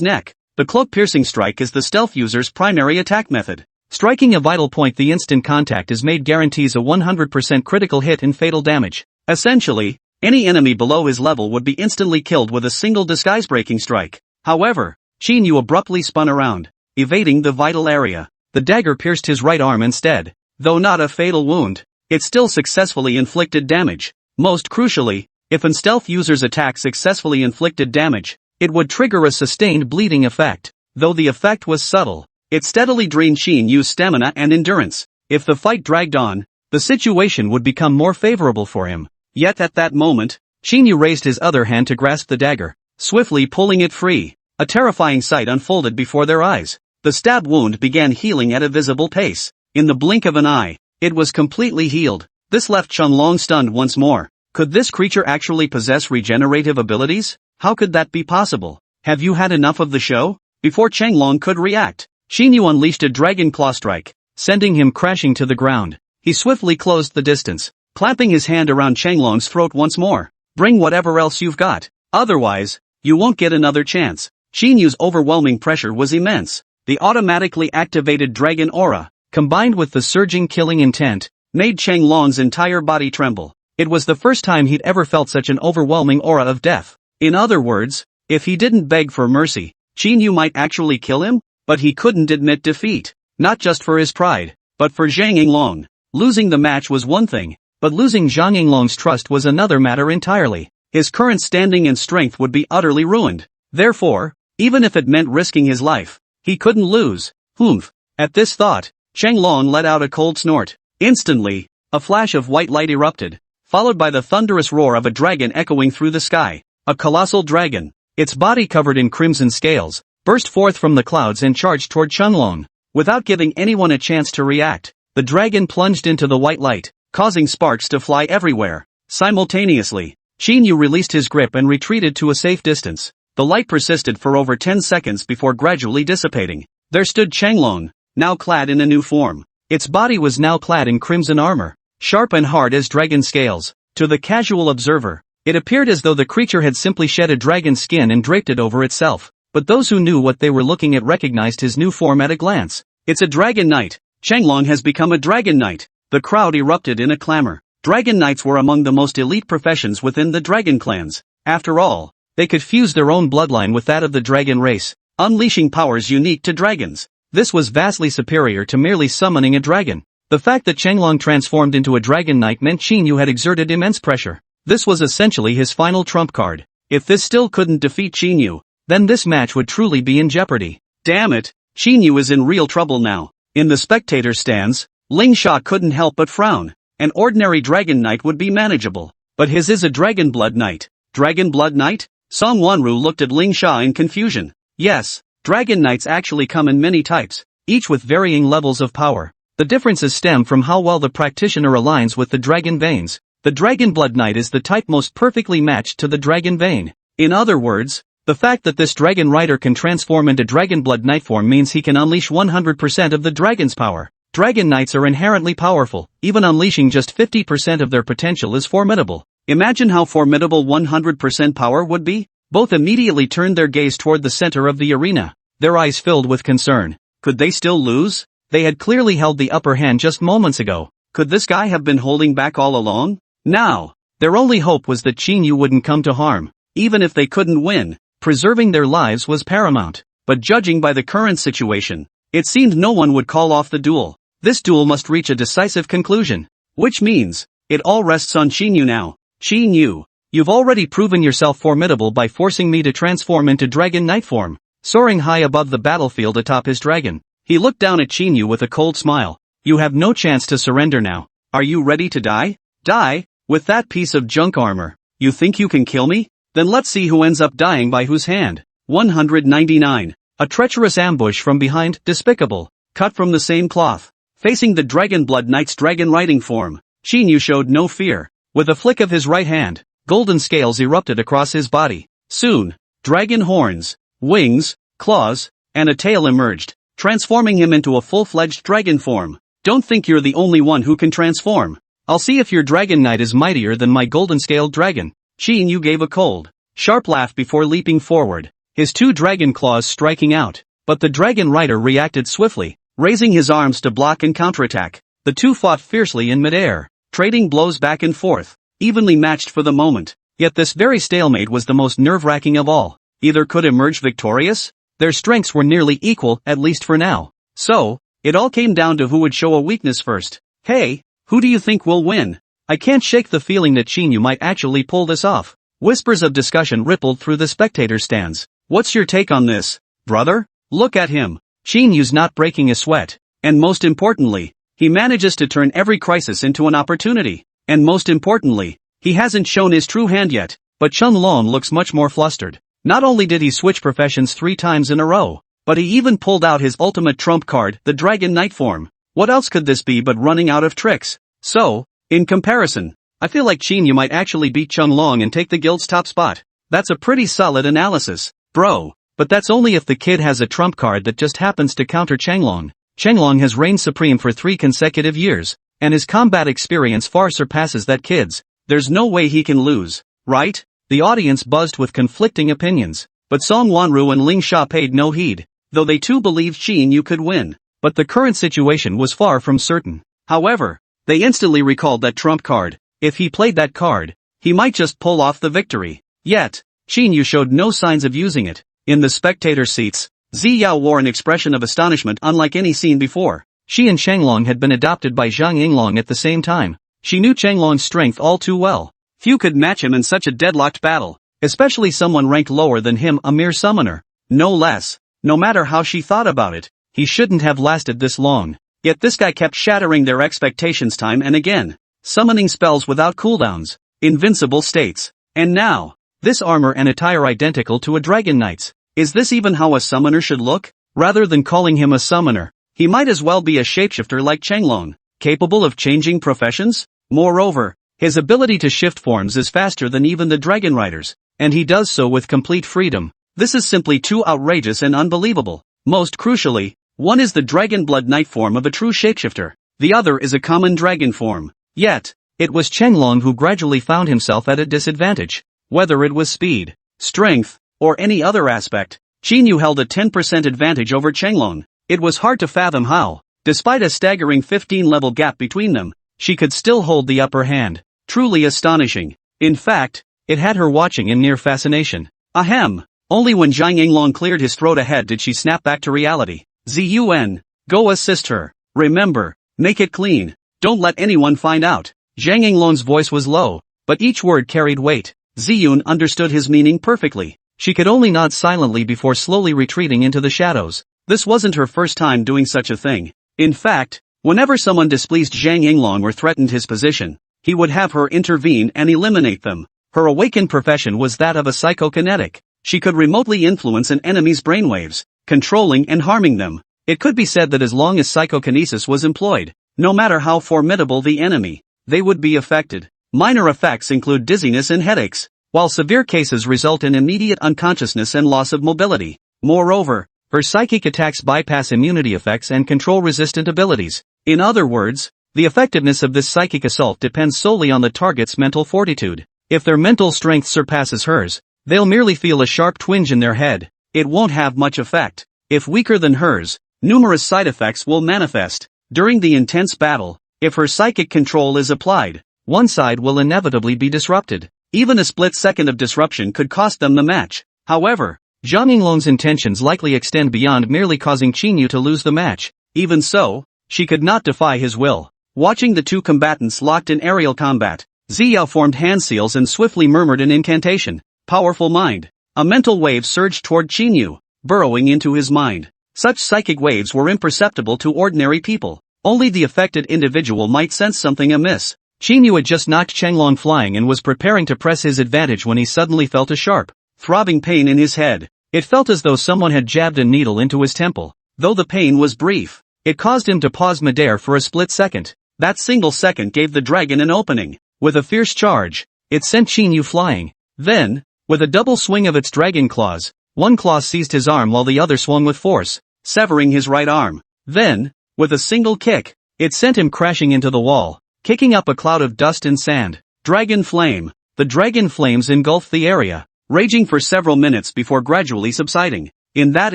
Speaker 1: neck. The cloak-piercing strike is the stealth user's primary attack method. Striking a vital point the instant contact is made guarantees a 100% critical hit and fatal damage. Essentially, any enemy below his level would be instantly killed with a single disguise-breaking strike. However, Qín Yǔ abruptly spun around, evading the vital area. The dagger pierced his right arm instead. Though not a fatal wound, it still successfully inflicted damage. Most crucially, if an stealth user's attack successfully inflicted damage, it would trigger a sustained bleeding effect. Though the effect was subtle, it steadily drained Qín Yu's stamina and endurance. If the fight dragged on, the situation would become more favorable for him. Yet at that moment, Qín Yǔ raised his other hand to grasp the dagger, swiftly pulling it free. A terrifying sight unfolded before their eyes. The stab wound began healing at a visible pace. In the blink of an eye, it was completely healed. This left Changlong stunned once more. Could this creature actually possess regenerative abilities? How could that be possible? Have you had enough of the show? Before Changlong could react, Qín Yǔ unleashed a dragon claw strike, sending him crashing to the ground. He swiftly closed the distance, clapping his hand around Changlong's throat once more. Bring whatever else you've got. Otherwise, you won't get another chance. Qín Yu's overwhelming pressure was immense. The automatically activated dragon aura, combined with the surging killing intent, made Changlong's entire body tremble. It was the first time he'd ever felt such an overwhelming aura of death. In other words, if he didn't beg for mercy, Qín Yǔ might actually kill him? But he couldn't admit defeat. Not just for his pride, but for Zhang Yinglong. Losing the match was one thing, but losing Zhang Yinglong's trust was another matter entirely. His current standing and strength would be utterly ruined. Therefore, even if it meant risking his life, he couldn't lose. Humph. At this thought, Changlong let out a cold snort. Instantly, a flash of white light erupted, followed by the thunderous roar of a dragon echoing through the sky. A colossal dragon, its body covered in crimson scales, burst forth from the clouds and charged toward Qianlong. Without giving anyone a chance to react, the dragon plunged into the white light, causing sparks to fly everywhere. Simultaneously, Qín Yǔ released his grip and retreated to a safe distance. The light persisted for over 10 seconds before gradually dissipating. There stood Qianlong, now clad in a new form. Its body was now clad in crimson armor, sharp and hard as dragon scales. To the casual observer, it appeared as though the creature had simply shed a dragon skin and draped it over itself. But those who knew what they were looking at recognized his new form at a glance. It's a dragon knight. Qianlong has become a dragon knight. The crowd erupted in a clamor. Dragon knights were among the most elite professions within the dragon clans. After all, they could fuse their own bloodline with that of the dragon race, unleashing powers unique to dragons. This was vastly superior to merely summoning a dragon. The fact that Qianlong transformed into a dragon knight meant Qín Yǔ had exerted immense pressure. This was essentially his final trump card. If this still couldn't defeat Qín Yǔ, then this match would truly be in jeopardy. Damn it, Qín Yǔ is in real trouble now. In the spectator stands, Ling Sha couldn't help but frown. An ordinary dragon knight would be manageable, but his is a dragon blood knight. Dragon blood knight? Song Wanru looked at Ling Sha in confusion. Yes, dragon knights actually come in many types, each with varying levels of power. The differences stem from how well the practitioner aligns with the dragon veins. The dragon blood knight is the type most perfectly matched to the dragon vein. In other words, the fact that this dragon rider can transform into dragon blood knight form means he can unleash 100% of the dragon's power. Dragon knights are inherently powerful, even unleashing just 50% of their potential is formidable. Imagine how formidable 100% power would be? Both immediately turned their gaze toward the center of the arena, their eyes filled with concern. Could they still lose? They had clearly held the upper hand just moments ago. Could this guy have been holding back all along? Now, their only hope was that Qín Yǔ wouldn't come to harm. Even if they couldn't win, preserving their lives was paramount. But judging by the current situation, it seemed no one would call off the duel. This duel must reach a decisive conclusion. Which means, it all rests on Qín Yǔ now. Qín Yǔ, you've already proven yourself formidable by forcing me to transform into dragon knight form. Soaring high above the battlefield atop his dragon, he looked down at Qín Yǔ with a cold smile. You have no chance to surrender now. Are you ready to die? Die? With that piece of junk armor, you think you can kill me? Then let's see who ends up dying by whose hand. 199. A treacherous ambush from behind, despicable. Cut from the same cloth. Facing the dragon blood knight's dragon riding form, Qín Yǔ showed no fear. With a flick of his right hand, golden scales erupted across his body. Soon, dragon horns, wings, claws, and a tail emerged, transforming him into a full-fledged dragon form. Don't think you're the only one who can transform. I'll see if your dragon knight is mightier than my golden-scaled dragon. Qín Yǔ gave a cold, sharp laugh before leaping forward, his two dragon claws striking out. But the dragon rider reacted swiftly, raising his arms to block and counterattack. The two fought fiercely in midair, trading blows back and forth, evenly matched for the moment. Yet this very stalemate was the most nerve-wracking of all. Either could emerge victorious? Their strengths were nearly equal, at least for now. So, it all came down to who would show a weakness first. Hey, who do you think will win? I can't shake the feeling that Qín Yǔ might actually pull this off. Whispers of discussion rippled through the spectator stands. What's your take on this, brother? Look at him. Qín Yǔ's not breaking a sweat. And most importantly, he manages to turn every crisis into an opportunity. And most importantly, he hasn't shown his true hand yet. But Qianlong looks much more flustered. Not only did he switch professions 3 times in a row, but he even pulled out his ultimate trump card, the dragon knight form. What else could this be but running out of tricks? So, in comparison, I feel like Qín Yǔ might actually beat Qianlong and take the guild's top spot. That's a pretty solid analysis, bro. But that's only if the kid has a trump card that just happens to counter Qianlong. Qianlong has reigned supreme for 3 consecutive years, and his combat experience far surpasses that kid's. There's no way he can lose, right? The audience buzzed with conflicting opinions, but Song Wanru and Ling Sha paid no heed, though they too believed Qín Yǔ could win. But the current situation was far from certain. However, they instantly recalled that trump card. If he played that card, he might just pull off the victory. Yet, Qín Yǔ showed no signs of using it. In the spectator seats, Ziyao wore an expression of astonishment unlike any seen before. She and Qianlong had been adopted by Zhang Yinglong at the same time. She knew Qianlong's strength all too well. Few could match him in such a deadlocked battle, especially someone ranked lower than him, a mere summoner. No less. No matter how she thought about it, he shouldn't have lasted this long. Yet this guy kept shattering their expectations time and again, summoning spells without cooldowns, invincible states. And now, This armor and attire identical to a dragon knight's. Is this even how a summoner should look? Rather than calling him a summoner, he might as well be a shapeshifter like Chenglong, capable of changing professions? Moreover, his ability to shift forms is faster than even the dragon riders, and he does so with complete freedom. This is simply too outrageous and unbelievable. Most crucially, one is the dragon blood knight form of a true shapeshifter, the other is a common dragon form. Yet, it was Chenglong who gradually found himself at a disadvantage. Whether it was speed, strength, or any other aspect, Qín Yǔ held a 10% advantage over Chenglong. It was hard to fathom how, despite a staggering 15-level gap between them, she could still hold the upper hand. Truly astonishing. In fact, it had her watching in near fascination. Ahem. Only when Zhang Yinglong cleared his throat ahead did she snap back to reality. Zun. Go assist her. Remember, make it clean. Don't let anyone find out. Zhang Yinglong's voice was low, but each word carried weight. Ziyun understood his meaning perfectly. She could only nod silently before slowly retreating into the shadows. This wasn't her first time doing such a thing. In fact, whenever someone displeased Zhang Yinglong or threatened his position, he would have her intervene and eliminate them. Her awakened profession was that of a psychokinetic. She could remotely influence an enemy's brainwaves, controlling and harming them. It could be said that as long as psychokinesis was employed, no matter how formidable the enemy, they would be affected. Minor effects include dizziness and headaches, while severe cases result in immediate unconsciousness and loss of mobility. Moreover, her psychic attacks bypass immunity effects and control resistant abilities. In other words, the effectiveness of this psychic assault depends solely on the target's mental fortitude. If their mental strength surpasses hers, they'll merely feel a sharp twinge in their head. It won't have much effect. If weaker than hers, numerous side effects will manifest. During the intense battle, if her psychic control is applied, one side will inevitably be disrupted. Even a split second of disruption could cost them the match. However, Zhang Yinglong's intentions likely extend beyond merely causing Qín Yǔ to lose the match. Even so, she could not defy his will. Watching the two combatants locked in aerial combat, Ziyao formed hand seals and swiftly murmured an incantation. Powerful mind. A mental wave surged toward Qín Yǔ, burrowing into his mind. Such psychic waves were imperceptible to ordinary people. Only the affected individual might sense something amiss. Qín Yǔ had just knocked Chenglong flying and was preparing to press his advantage when he suddenly felt a sharp, throbbing pain in his head. It felt as though someone had jabbed a needle into his temple. Though the pain was brief, it caused him to pause midair for a split second. That single second gave the dragon an opening. With a fierce charge, it sent Qín Yǔ flying. Then, with a double swing of its dragon claws, one claw seized his arm while the other swung with force, severing his right arm. Then, with a single kick, it sent him crashing into the wall, kicking up a cloud of dust and sand. Dragon flame. The dragon flames engulfed the area, raging for several minutes before gradually subsiding. In that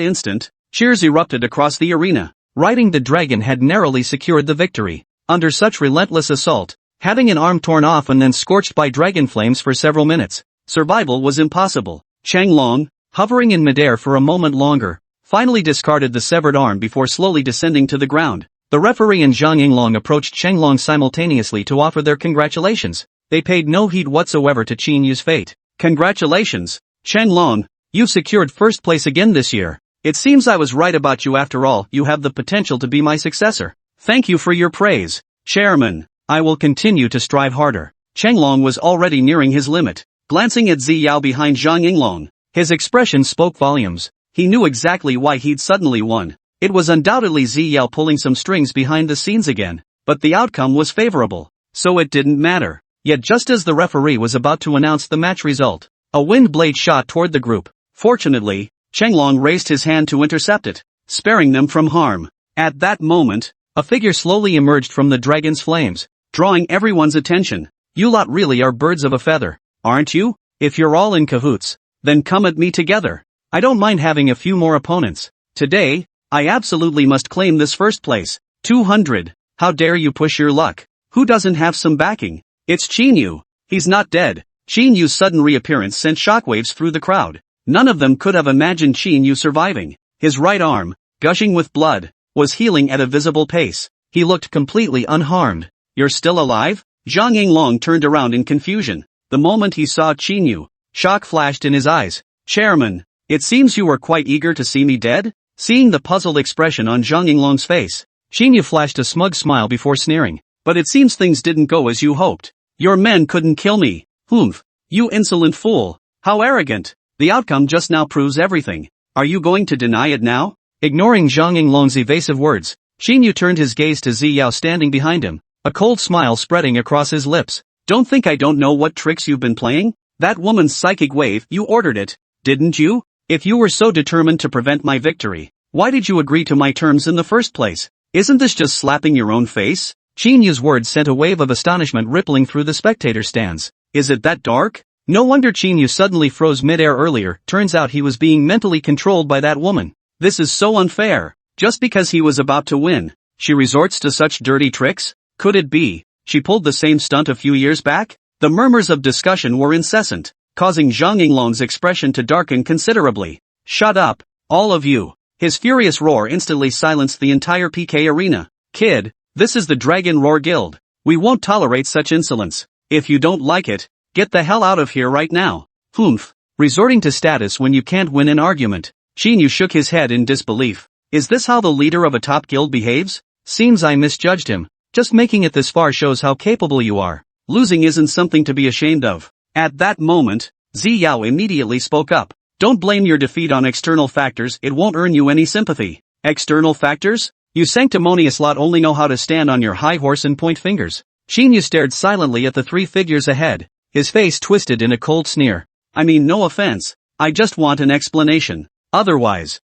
Speaker 1: instant, cheers erupted across the arena. Riding the dragon had narrowly secured the victory. Under such relentless assault, having an arm torn off and then scorched by dragon flames for several minutes, survival was impossible. Chenglong, hovering in midair for a moment longer, finally discarded the severed arm before slowly descending to the ground. The referee and Zhang Yinglong approached Chenglong simultaneously to offer their congratulations. They paid no heed whatsoever to Qín Yǔ's fate. Congratulations, Chenglong, you've secured first place again this year. It seems I was right about you after all. You have the potential to be my successor. Thank you for your praise, Chairman. I will continue to strive harder. Chenglong was already nearing his limit. Glancing at Ziyao behind Zhang Yinglong, his expression spoke volumes. He knew exactly why he'd suddenly won. It was undoubtedly Ziyao pulling some strings behind the scenes again, but the outcome was favorable, so it didn't matter. Yet just as the referee was about to announce the match result, a wind blade shot toward the group. Fortunately, Chenglong raised his hand to intercept it, sparing them from harm. At that moment, a figure slowly emerged from the dragon's flames, drawing everyone's attention. You lot really are birds of a feather, aren't you? If you're all in cahoots, then come at me together. I don't mind having a few more opponents. Today, I absolutely must claim this first place. 200. How dare you push your luck? Who doesn't have some backing? It's Qín Yǔ. He's not dead. Qín Yǔ's sudden reappearance sent shockwaves through the crowd. None of them could have imagined Qín Yǔ surviving. His right arm, gushing with blood, was healing at a visible pace. He looked completely unharmed. You're still alive? Zhang Yinglong turned around in confusion. The moment he saw Qín Yǔ, shock flashed in his eyes. Chairman, it seems you were quite eager to see me dead? Seeing the puzzled expression on Zhang Yinglong's face, Qín Yǔ flashed a smug smile before sneering. But it seems things didn't go as you hoped. Your men couldn't kill me. Humph. You insolent fool.
Speaker 2: How arrogant. The outcome just now proves everything. Are you going to deny it now?
Speaker 1: Ignoring Zhang Yinglong's evasive words, Qín Yǔ turned his gaze to Zi Yao standing behind him, a cold smile spreading across his lips.
Speaker 2: Don't think I don't know what tricks you've been playing? That woman's psychic wave, you ordered it, didn't you? If you were so determined to prevent my victory, why did you agree to my terms in the first place? Isn't this just slapping your own face?
Speaker 1: Qín Yu's words sent a wave of astonishment rippling through the spectator stands.
Speaker 2: Is it that dark?
Speaker 1: No wonder Qín Yǔ suddenly froze mid-air earlier. Turns out he was being mentally controlled by that woman.
Speaker 2: This is so unfair. Just because he was about to win, she resorts to such dirty tricks? Could it be she pulled the same stunt a few years back? The murmurs of discussion were incessant, causing Zhang Yinglong's expression to darken considerably. Shut up, all of you. His furious roar instantly silenced the entire PK arena. Kid, this is the Dragon Roar Guild. We won't tolerate such insolence. If you don't like it, get the hell out of here right now.
Speaker 1: Humph. Resorting to status when you can't win an argument. Qín Yǔ shook his head in disbelief.
Speaker 2: Is this how the leader of a top guild behaves?
Speaker 1: Seems I misjudged him. Just making it this far shows how capable you are.
Speaker 2: Losing isn't something to be ashamed of. At that moment, Zi Yao immediately spoke up. Don't blame your defeat on external factors, it won't earn you any sympathy. External factors? You sanctimonious lot only know how to stand on your high horse and point fingers.
Speaker 1: Qín Yǔ stared silently at the three figures ahead, his face twisted in a cold sneer.
Speaker 2: I mean, no offense. I just want an explanation. Otherwise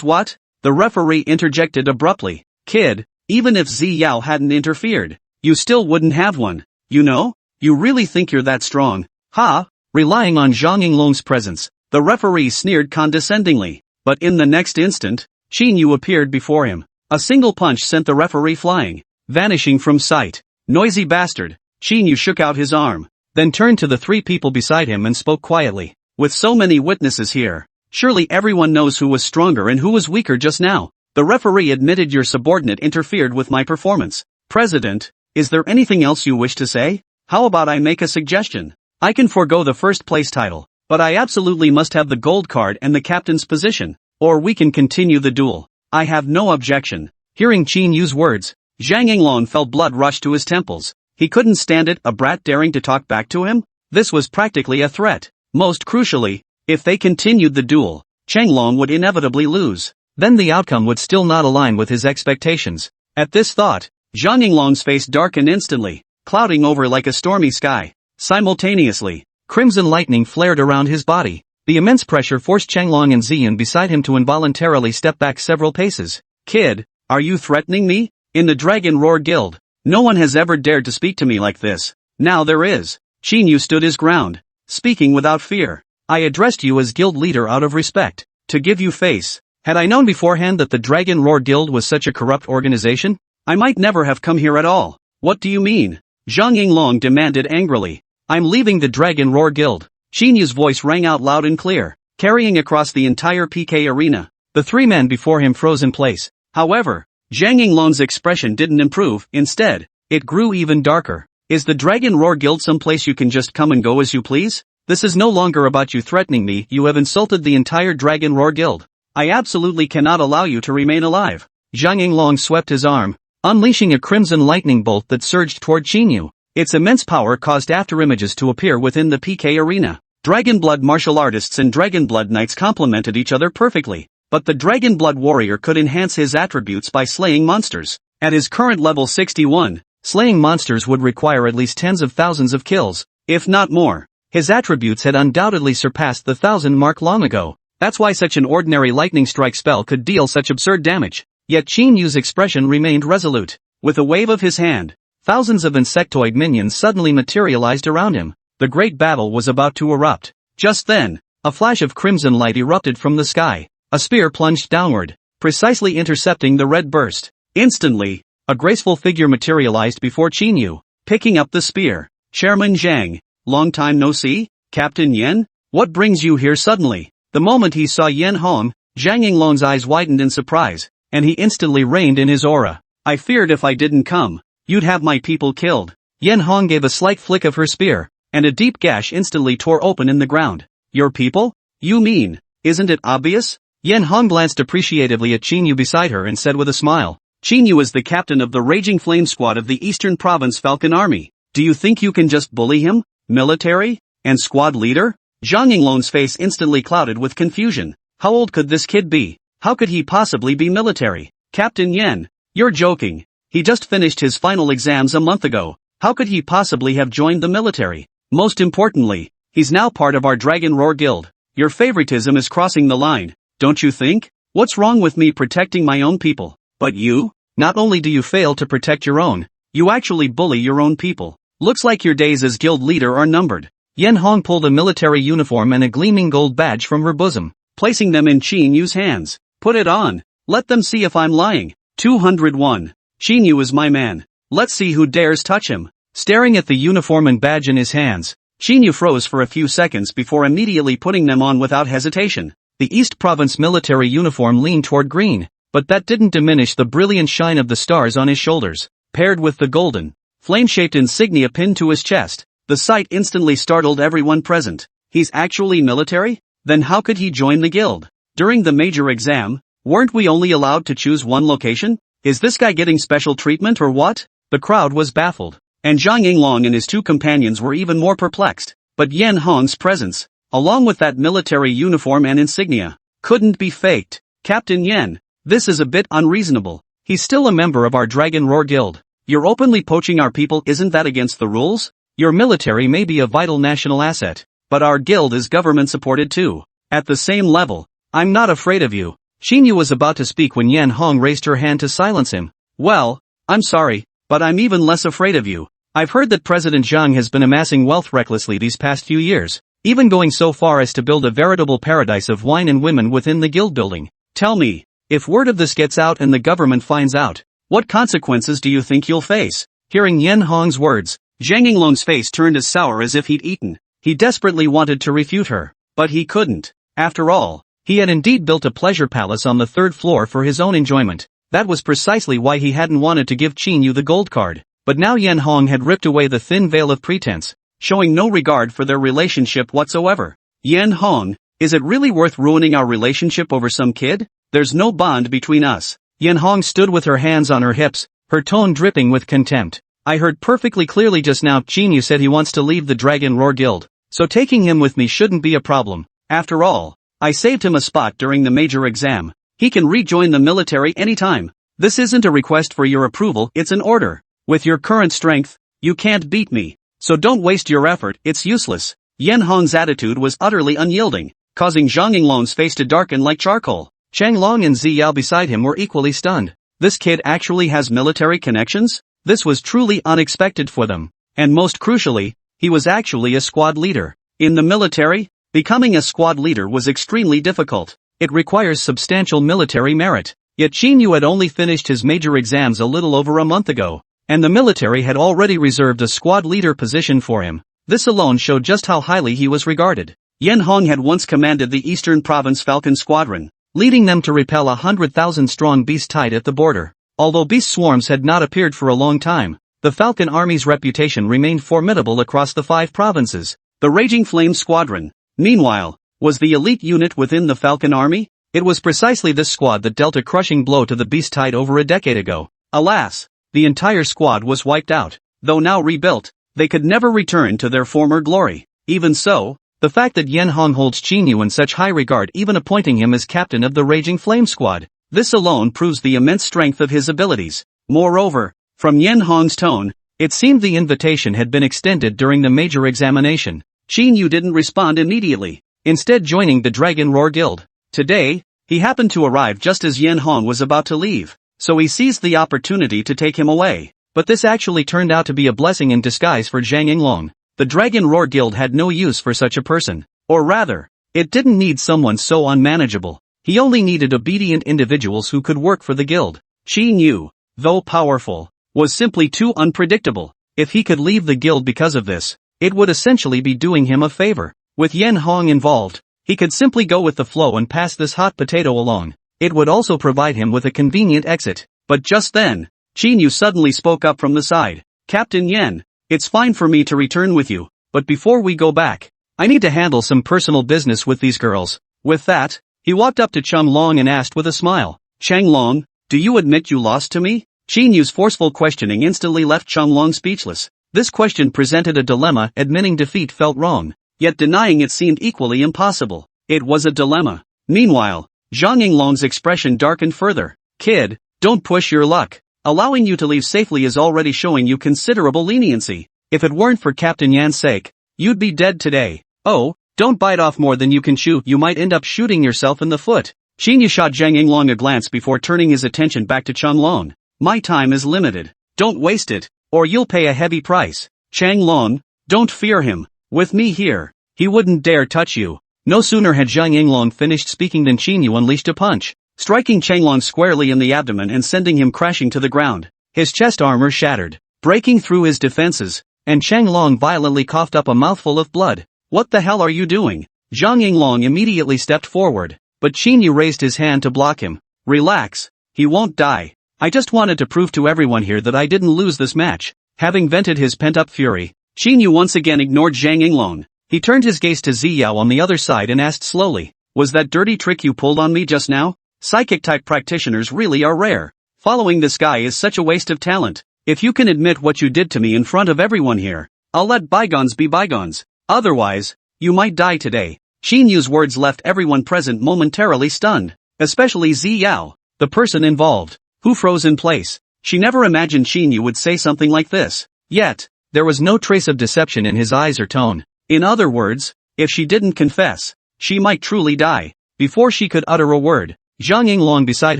Speaker 2: what? The referee interjected abruptly. Kid, even if Zi Yao hadn't interfered, you still wouldn't have one. You know? You really think you're that strong? Ha!
Speaker 1: Relying on Zhang Yinglong's presence,
Speaker 2: the referee sneered condescendingly. But in the next instant, Qín Yǔ appeared before him. A single punch sent the referee flying, vanishing from sight. Noisy bastard. Qín Yǔ shook out his arm,
Speaker 1: then turned to the three people beside him and spoke quietly.
Speaker 2: With so many witnesses here, surely everyone knows who was stronger and who was weaker just now. The referee admitted your subordinate interfered with my performance. President, is there anything else you wish to say? How about I make a suggestion? I can forego the first place title, but I absolutely must have the gold card and the captain's position, or we can continue the duel. I have no objection.
Speaker 1: Hearing Qín Yu's words,
Speaker 2: Zhang Yinglong felt blood rush to his temples. He couldn't stand it, a brat daring to talk back to him? This was practically a threat. Most crucially, if they continued the duel, Chenglong would inevitably lose.
Speaker 1: Then the outcome would still not align with his expectations.
Speaker 2: At this thought, Zhang Yinglong's face darkened instantly, clouding over like a stormy sky. Simultaneously,
Speaker 1: crimson lightning flared around his body. The immense pressure forced Chenglong and Ziyan beside him to involuntarily step back several paces.
Speaker 2: Kid, are you threatening me? In the Dragon Roar Guild, no one has ever dared to speak to me like this. Now there is. Qín Yǔ stood his ground, speaking without fear. I addressed you as guild leader out of respect, to give you face. Had I known beforehand that the Dragon Roar Guild was such a corrupt organization, I might never have come here at all. What do you mean? Zhang Yinglong demanded angrily. I'm leaving the Dragon Roar Guild. Qín Yu's voice rang out loud and clear, carrying across the entire PK arena.
Speaker 1: The three men before him froze in place.
Speaker 2: However, Zhang Yinglong's expression didn't improve, instead, it grew even darker. Is the Dragon Roar Guild someplace you can just come and go as you please? This is no longer about you threatening me, you have insulted the entire Dragon Roar Guild. I absolutely cannot allow you to remain alive.
Speaker 1: Zhang Yinglong swept his arm, unleashing a crimson lightning bolt that surged toward Qín Yǔ.
Speaker 2: Its immense power caused afterimages to appear within the PK arena. Dragonblood martial artists and Dragonblood knights complemented each other perfectly, but the Dragonblood warrior could enhance his attributes by slaying monsters. At his current level 61,
Speaker 1: slaying monsters would require at least tens of thousands of kills,
Speaker 2: if not more.
Speaker 1: His attributes had undoubtedly surpassed the 1,000 mark long ago.
Speaker 2: That's why such an ordinary lightning strike spell could deal such absurd damage.
Speaker 1: Yet Qín Yu's expression remained resolute.
Speaker 2: With a wave of his hand,
Speaker 1: thousands of insectoid minions suddenly materialized around him.
Speaker 2: The great battle was about to erupt. Just then,
Speaker 1: a flash of crimson light erupted from the sky. A spear plunged downward, precisely intercepting the red burst.
Speaker 2: Instantly,
Speaker 1: a graceful figure materialized before Qín Yǔ,
Speaker 2: picking up the spear. Chairman Zhang, long time no see? Captain Yen? What brings you here suddenly? The moment he saw Yen Hong, Zhang Yinglong's eyes widened in surprise, and he instantly reined in his aura. I feared if I didn't come, you'd have my people killed.
Speaker 1: Yen Hong gave a slight flick of her spear,
Speaker 2: and a deep gash instantly tore open in the ground. Your people? You mean, isn't it obvious?
Speaker 1: Yen Hong glanced appreciatively at Qín Yǔ beside her and said with a smile.
Speaker 2: Qín Yǔ is the captain of the Raging Flame Squad of the Eastern Province Falcon Army. Do you think you can just bully him? Military? And squad leader?
Speaker 1: Zhang Yinglong's face instantly clouded with confusion. How old could this kid be? How could he possibly be military? Captain Yen, you're joking. He just finished his final exams a month ago. How could he possibly have joined the military? Most importantly, he's now part of our Dragon Roar Guild. Your favoritism is crossing the line, don't you think? What's wrong with me protecting my own people? But you? Not only do you fail to protect your own, you actually bully your own people. Looks like your days as guild leader are numbered. Yen Hong pulled a military uniform and a gleaming gold badge from her bosom, placing them in Qín Yǔ's hands. Put it on. Let them see if I'm lying. 201. Qín Yǔ is my man. Let's see who dares touch him. Staring at the uniform and badge in his hands, Qín Yǔ froze for a few seconds before immediately putting them on without hesitation. The East Province military uniform leaned toward green, but that didn't diminish the brilliant shine of the stars on his shoulders, paired with the golden, flame-shaped insignia pinned to his chest. The sight instantly startled everyone present. He's actually military? Then how could he join the guild? During the major exam, weren't we only allowed to choose one location? Is this guy getting special treatment or what? The crowd was baffled, and Zhang Yinglong and his two companions were even more perplexed. But Yen Hong's presence, along with that military uniform and insignia, couldn't be faked. Captain Yen, this is a bit unreasonable. He's still a member of our Dragon Roar Guild. You're openly poaching our people, isn't that against the rules? Your military may be a vital national asset, but our guild is government supported too. At the same level, I'm not afraid of you. Qín Yǔ was about to speak when Yen Hong raised her hand to silence him. Well, I'm sorry, but I'm even less afraid of you. I've heard that President Zhang has been amassing wealth recklessly these past few years, even going so far as to build a veritable paradise of wine and women within the guild building. Tell me, if word of this gets out and the government finds out, what consequences do you think you'll face? Hearing Yen Hong's words, Zhang Yinglong's face turned as sour as if he'd eaten. He desperately wanted to refute her, but he couldn't. After all, he had indeed built a pleasure palace on the third floor for his own enjoyment. That was precisely why he hadn't wanted to give Qín Yǔ the gold card. But now Yen Hong had ripped away the thin veil of pretense, showing no regard for their relationship whatsoever. Yen Hong, is it really worth ruining our relationship over some kid? There's no bond between us. Yen Hong stood with her hands on her hips, her tone dripping with contempt. I heard perfectly clearly just now Qín Yǔ said he wants to leave the Dragon Roar Guild, so taking him with me shouldn't be a problem. After all, I saved him a spot during the major exam. He can rejoin the military anytime. This isn't a request for your approval, it's an order. With your current strength, you can't beat me. So don't waste your effort, it's useless. Yen Hong's attitude was utterly unyielding, causing Zhang Yinglong's face to darken like charcoal. Chang Long and Zi Yao beside him were equally stunned. This kid actually has military connections? This was truly unexpected for them. And most crucially, he was actually a squad leader. In the military, becoming a squad leader was extremely difficult. It requires substantial military merit. Yet Qín Yǔ had only finished his major exams a little over a month ago, and the military had already reserved a squad leader position for him. This alone showed just how highly he was regarded. Yen Hong had once commanded the Eastern Province Falcon Squadron, leading them to repel 100,000-strong beast tide at the border. Although beast swarms had not appeared for a long time, the Falcon Army's reputation remained formidable across the 5 provinces. The Raging Flame Squadron, meanwhile, was the elite unit within the Falcon Army. It was precisely this squad that dealt a crushing blow to the beast tide over a decade ago. Alas, the entire squad was wiped out. Though now rebuilt, they could never return to their former glory. Even so, the fact that Yen Hong holds Qín Yǔ in such high regard, even appointing him as captain of the Raging Flame Squad, this alone proves the immense strength of his abilities. Moreover, from Yen Hong's tone, it seemed the invitation had been extended during the major examination. Qín Yǔ didn't respond immediately, instead joining the Dragon Roar Guild. Today, he happened to arrive just as Yen Hong was about to leave, so he seized the opportunity to take him away. But this actually turned out to be a blessing in disguise for Zhang Yinglong. The Dragon Roar Guild had no use for such a person. Or rather, it didn't need someone so unmanageable. He only needed obedient individuals who could work for the guild. Qín Yǔ, though powerful, was simply too unpredictable. If he could leave the guild because of this, it would essentially be doing him a favor. With Yen Hong involved, he could simply go with the flow and pass this hot potato along. It would also provide him with a convenient exit. But just then, Qín Yǔ suddenly spoke up from the side. Captain Yen, it's fine for me to return with you, but before we go back, I need to handle some personal business with these girls. With that, he walked up to Chang Long and asked with a smile, Chang Long, do you admit you lost to me? Qín Yǔ's forceful questioning instantly left Chang Long speechless. This question presented a dilemma. Admitting defeat felt wrong,
Speaker 2: yet denying it seemed equally impossible. It was a dilemma. Meanwhile, Zhang Yinglong's expression darkened further. Kid, don't push your luck. Allowing you to leave safely is already showing you considerable leniency. If it weren't for Captain Yan's sake, you'd be dead today. Oh, don't bite off more than you can chew, you might end up shooting yourself in the foot. Qín Yǔ shot Zhang Yinglong a glance before turning his attention back to Chang Lon. My time is limited. Don't waste it, or you'll pay a heavy price. Chang Lon, don't fear him. With me here, he wouldn't dare touch you. No sooner had Zhang Yinglong finished speaking than Qín Yǔ unleashed a punch, striking Chang Lon squarely in the abdomen and sending him crashing to the ground. His chest armor shattered, breaking through his defenses, and Chang Lon violently coughed up a mouthful of blood. What the hell are you doing? Zhang Yinglong immediately stepped forward, but Qín Yǔ raised his hand to block him. Relax, he won't die. I just wanted to prove to everyone here that I didn't lose this match. Having vented his pent-up fury, Qín Yǔ once again ignored Zhang Yinglong. He turned his gaze to Ziyao on the other side and asked slowly, was that dirty trick you pulled on me just now? Psychic-type practitioners really are rare. Following this guy is such a waste of talent. If you can admit what you did to me in front of everyone here, I'll let bygones be bygones. Otherwise, you might die today. Qín Yǔ's words left everyone present momentarily stunned, especially Ziyao, the person involved, who froze in place. She never imagined Qín Yǔ would say something like this. Yet, there was no trace of deception in his eyes or tone. In other words, if she didn't confess, she might truly die. Before she could utter a word, Zhang Yinglong beside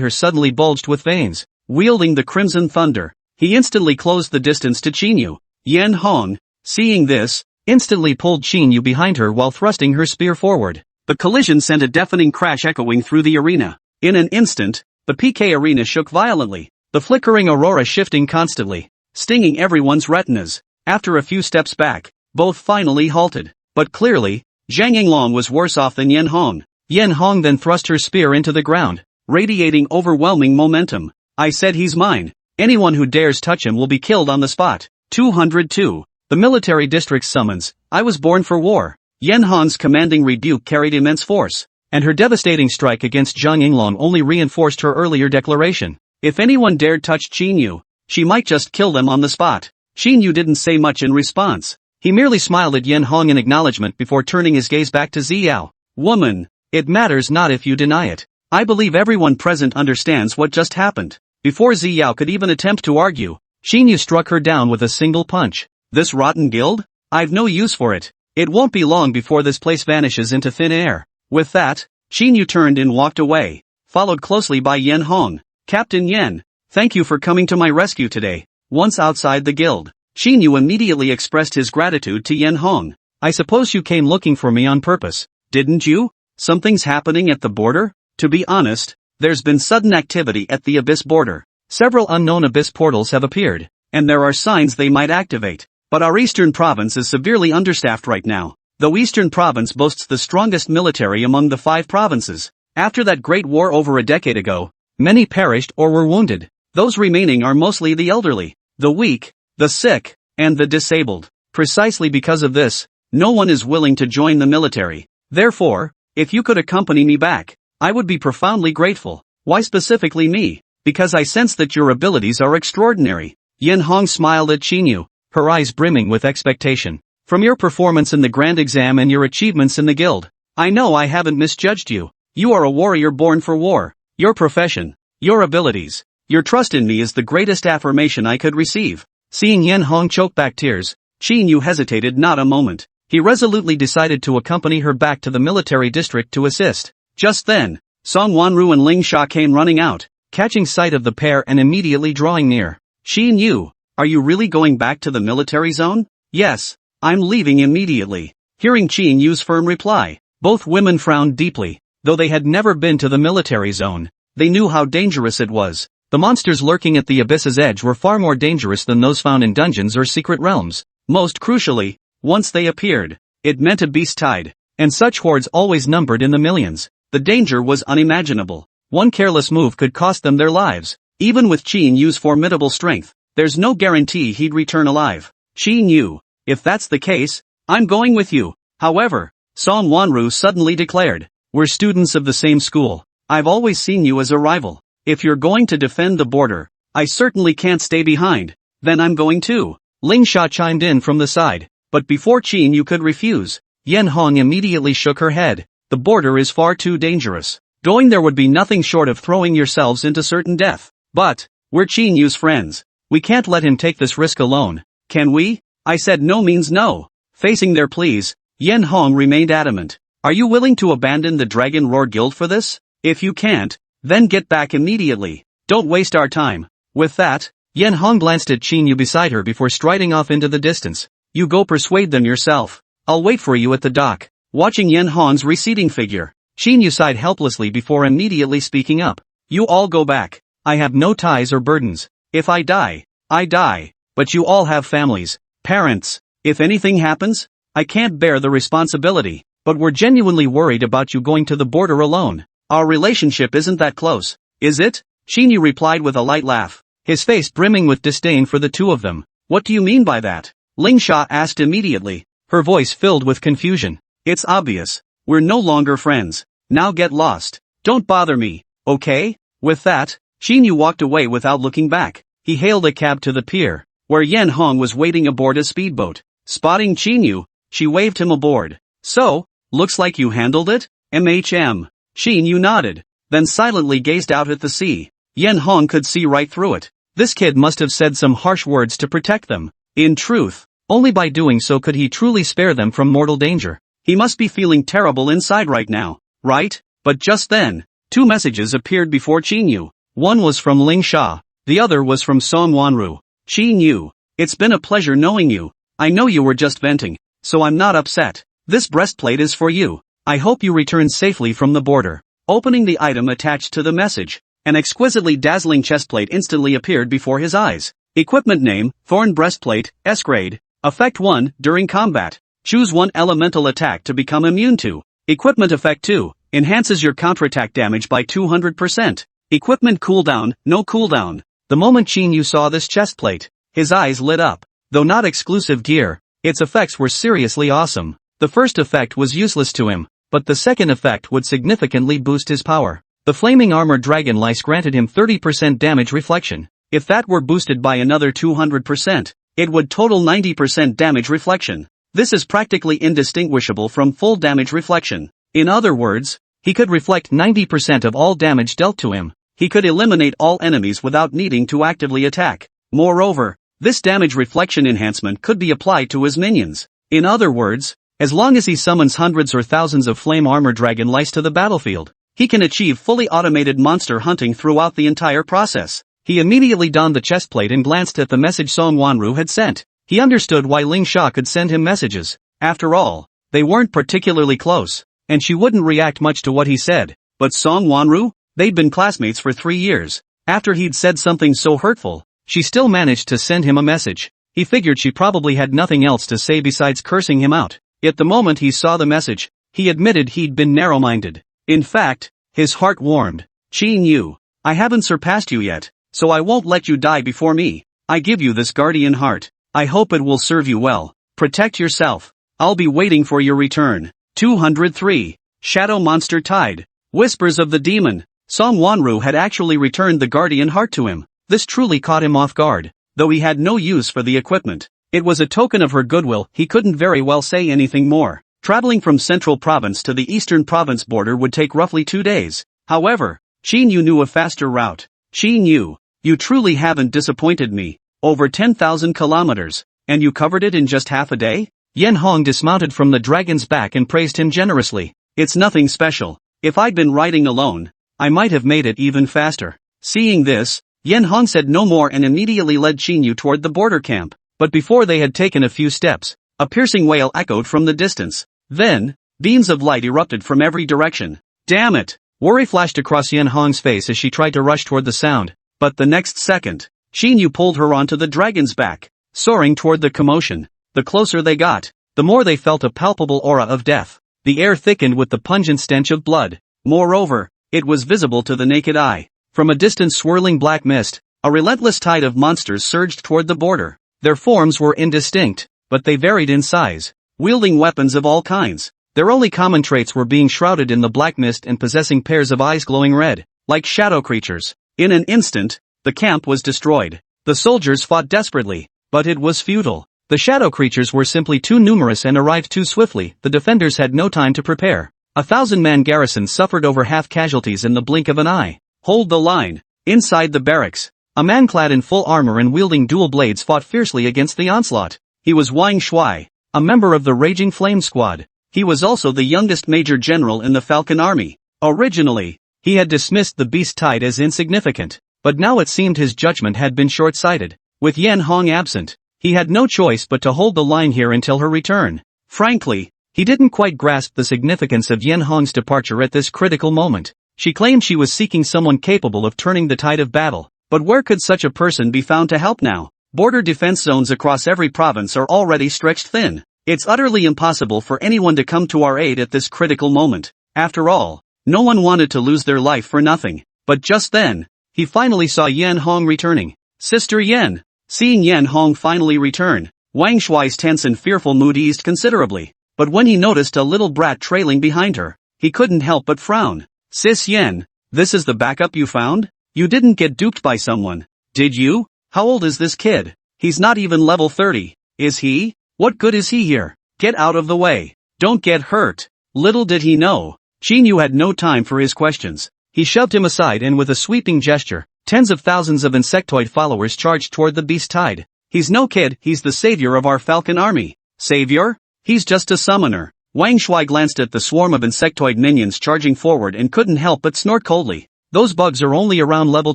Speaker 2: her suddenly bulged with veins. Wielding the crimson thunder, he instantly closed the distance to Qín Yǔ. Yan Hong, seeing this, instantly pulled Qín Yǔ behind her while thrusting her spear forward. The collision sent a deafening crash echoing through the arena. In an instant, the PK arena shook violently, the flickering aurora shifting constantly, stinging everyone's retinas. After a few steps back, both finally halted. But clearly, Zhang Yinglong was worse off than Yan Hong. Yan Hong then thrust her spear into the ground, radiating overwhelming momentum. I said he's mine. Anyone who dares touch him will be killed on the spot. 202. The military district's summons. I was born for war. Yan Hong's commanding rebuke carried immense force, and her devastating strike against Zhang Yinglong only reinforced her earlier declaration. If anyone dared touch Qín Yǔ, she might just kill them on the spot. Qín Yǔ didn't say much in response. He merely smiled at Yan Hong in acknowledgement before turning his gaze back to Ziyao. Woman, it matters not if you deny it. I believe everyone present understands what just happened. Before Ziyao could even attempt to argue, Qín Yǔ struck her down with a single punch. This rotten guild? I've no use for it. It won't be long before this place vanishes into thin air. With that, Qín Yǔ turned and walked away, followed closely by Yan Hong. Captain Yan, thank you for coming to my rescue today. Once outside the guild, Qín Yǔ immediately expressed his gratitude to Yan Hong. I suppose you came looking for me on purpose, didn't you? Something's happening at the border? To be honest, there's been sudden activity at the Abyss border. Several unknown Abyss portals have appeared, and there are signs they might activate. But our eastern province is severely understaffed right now. Though Eastern Province boasts the strongest military among the 5 provinces, after that great war over a decade ago, many perished or were wounded. Those remaining are mostly the elderly, the weak, the sick, and the disabled. Precisely because of this, no one is willing to join the military. Therefore, if you could accompany me back, I would be profoundly grateful. Why specifically me? Because I sense that your abilities are extraordinary. Yan Hong smiled at Qín Yǔ, her eyes brimming with expectation. From your performance in the grand exam and your achievements in the guild, I know I haven't misjudged you. You are a warrior born for war. Your profession, your abilities, your trust in me is the greatest affirmation I could receive. Seeing Yan Hong choke back tears, Qín Yǔ hesitated not a moment. He resolutely decided to accompany her back to the military district to assist. Just then, Song Wanru and Ling Sha came running out, catching sight of the pair and immediately drawing near. Qín Yǔ, are you really going back to the military zone? Yes, I'm leaving immediately. Hearing Qín Yǔ's firm reply, both women frowned deeply. Though they had never been to the military zone, they knew how dangerous it was. The monsters lurking at the abyss's edge were far more dangerous than those found in dungeons or secret realms. Most crucially, once they appeared, it meant a beast tide, and such hordes always numbered in the millions. The danger was unimaginable. One careless move could cost them their lives. Even with Qín Yǔ's formidable strength, there's no guarantee he'd return alive. Qín Yǔ, if that's the case, I'm going with you. However, Song Wanru suddenly declared, we're students of the same school. I've always seen you as a rival. If you're going to defend the border, I certainly can't stay behind. Then I'm going too. Ling Sha chimed in from the side. But before Qín Yǔ could refuse,
Speaker 1: Yan Hong immediately shook her head. The border is far too dangerous. Going there would be nothing short of throwing yourselves into certain death. But, we're Qín Yú's friends. We can't let him take this risk alone, can we? I said no means no. Facing their pleas, Yan Hong remained adamant. Are you willing to abandon the Dragon Roar Guild for this? If you can't, then get back immediately. Don't waste our time. With that, Yan Hong glanced at Qín Yú beside her before striding off into the distance. You go persuade them yourself. I'll wait for you at the dock. Watching Yan Hong's receding figure, Qín Yú sighed helplessly before immediately speaking up. You all go back. I have no ties or burdens. If I die, I die. But you all have families, parents. If anything happens, I can't bear the responsibility. But we're genuinely worried about you going to the border alone. Our relationship isn't that close, is it? Qín Yú replied with a light laugh, his face brimming with disdain for the two of them. What do you mean by that? Ling Sha asked immediately, her voice filled with confusion. It's obvious. We're no longer friends. Now get lost. Don't bother me, okay? With that, Qín Yú walked away without looking back. He hailed a cab to the pier, where Yan Hong was waiting aboard a speedboat. Spotting Qín Yú, she waved him aboard. So, looks like you handled it? Qín Yú nodded, then silently gazed out at the sea. Yan Hong could see right through it. This kid must have said some harsh words to protect them. In truth, only by doing so could he truly spare them from mortal danger. He must be feeling terrible inside right now, right? But just then, two messages appeared before Qín Yú. One was from Ling Sha, the other was from Song Wanru. Qín Yú, it's been a pleasure knowing you. I know you were just venting, so I'm not upset. This breastplate is for you. I hope you return safely from the border. Opening the item attached to the message, an exquisitely dazzling chestplate instantly appeared before his eyes. Equipment name, Thorn Breastplate, S-Grade. Effect 1, during combat. Choose one elemental attack to become immune to. Equipment Effect 2, enhances your counterattack damage by 200%. Equipment Cooldown, no cooldown. The moment Qín Yú saw this chestplate, his eyes lit up. Though not exclusive gear, its effects were seriously awesome. The first effect was useless to him, but the second effect would significantly boost his power. The Flaming Armor Dragon Lice granted him 30% damage reflection. If that were boosted by another 200%, it would total 90% damage reflection. This is practically indistinguishable from full damage reflection. In other words, he could reflect 90% of all damage dealt to him. He could eliminate all enemies without needing to actively attack. Moreover, this damage reflection enhancement could be applied to his minions. In other words, as long as he summons hundreds or thousands of Flame Armor Dragon Lice to the battlefield, he can achieve fully automated monster hunting throughout the entire process. He immediately donned the chestplate and glanced at the message Song Wanru had sent. He understood why Ling Sha could send him messages. After all, they weren't particularly close, and she wouldn't react much to what he said. But Song Wanru? They'd been classmates for 3 years. After he'd said something so hurtful, she still managed to send him a message. He figured she probably had nothing else to say besides cursing him out. Yet the moment he saw the message, he admitted he'd been narrow-minded. In fact, his heart warmed. Qín Yú, I haven't surpassed you yet, so I won't let you die before me. I give you this guardian heart. I hope it will serve you well. Protect yourself. I'll be waiting for your return. 203. Shadow Monster Tide. Whispers of the Demon. Song Wanru had actually returned the guardian heart to him. This truly caught him off guard. Though he had no use for the equipment, it was a token of her goodwill. He couldn't very well say anything more. Traveling from Central Province to the Eastern Province border would take roughly 2 days. However, Qín Yú knew a faster route. Qín Yú, you truly haven't disappointed me. Over 10,000 kilometers, and you covered it in just half a day? Yan Hong dismounted from the dragon's back and praised him generously. It's nothing special. If I'd been riding alone, I might have made it even faster. Seeing this, Yan Hong said no more and immediately led Qín Yú toward the border camp. But before they had taken a few steps, a piercing wail echoed from the distance. Then, beams of light erupted from every direction. Damn it! Worry flashed across Yan Hong's face as she tried to rush toward the sound. But the next second, Qín Yú pulled her onto the dragon's back, soaring toward the commotion. The closer they got, the more they felt a palpable aura of death. The air thickened with the pungent stench of blood. Moreover, it was visible to the naked eye. From a distant swirling black mist, a relentless tide of monsters surged toward the border. Their forms were indistinct, but they varied in size, wielding weapons of all kinds. Their only common traits were being shrouded in the black mist and possessing pairs of eyes glowing red, like shadow creatures. In an instant, the camp was destroyed. The soldiers fought desperately, but it was futile. The shadow creatures were simply too numerous and arrived too swiftly, the defenders had no time to prepare. 1,000-man garrison suffered over half casualties in the blink of an eye. Hold the line. Inside the barracks, a man clad in full armor and wielding dual blades fought fiercely against the onslaught. He was Wang Shuai, a member of the Raging Flame Squad. He was also the youngest major general in the Falcon Army. Originally, he had dismissed the beast tide as insignificant, but now it seemed his judgment had been short-sighted. With Yan Hong absent, he had no choice but to hold the line here until her return. Frankly, he didn't quite grasp the significance of Yan Hong's departure at this critical moment. She claimed she was seeking someone capable of turning the tide of battle, but where could such a person be found to help now? Border defense zones across every province are already stretched thin. It's utterly impossible for anyone to come to our aid at this critical moment. After all, no one wanted to lose their life for nothing. But just then, he finally saw Yan Hong returning. Sister Yan. Seeing Yan Hong finally return, Wang Shuai's tense and fearful mood eased considerably. But when he noticed a little brat trailing behind her, he couldn't help but frown. Sis Yan, this is the backup you found? You didn't get duped by someone, did you? How old is this kid? He's not even level 30, is he? What good is he here? Get out of the way. Don't get hurt. Little did he know, Qín Yǔ had no time for his questions. He shoved him aside and with a sweeping gesture, tens of thousands of insectoid followers charged toward the beast tide. He's no kid, he's the savior of our Falcon Army. Savior? He's just a summoner. Wang Shuai glanced at the swarm of insectoid minions charging forward and couldn't help but snort coldly. Those bugs are only around level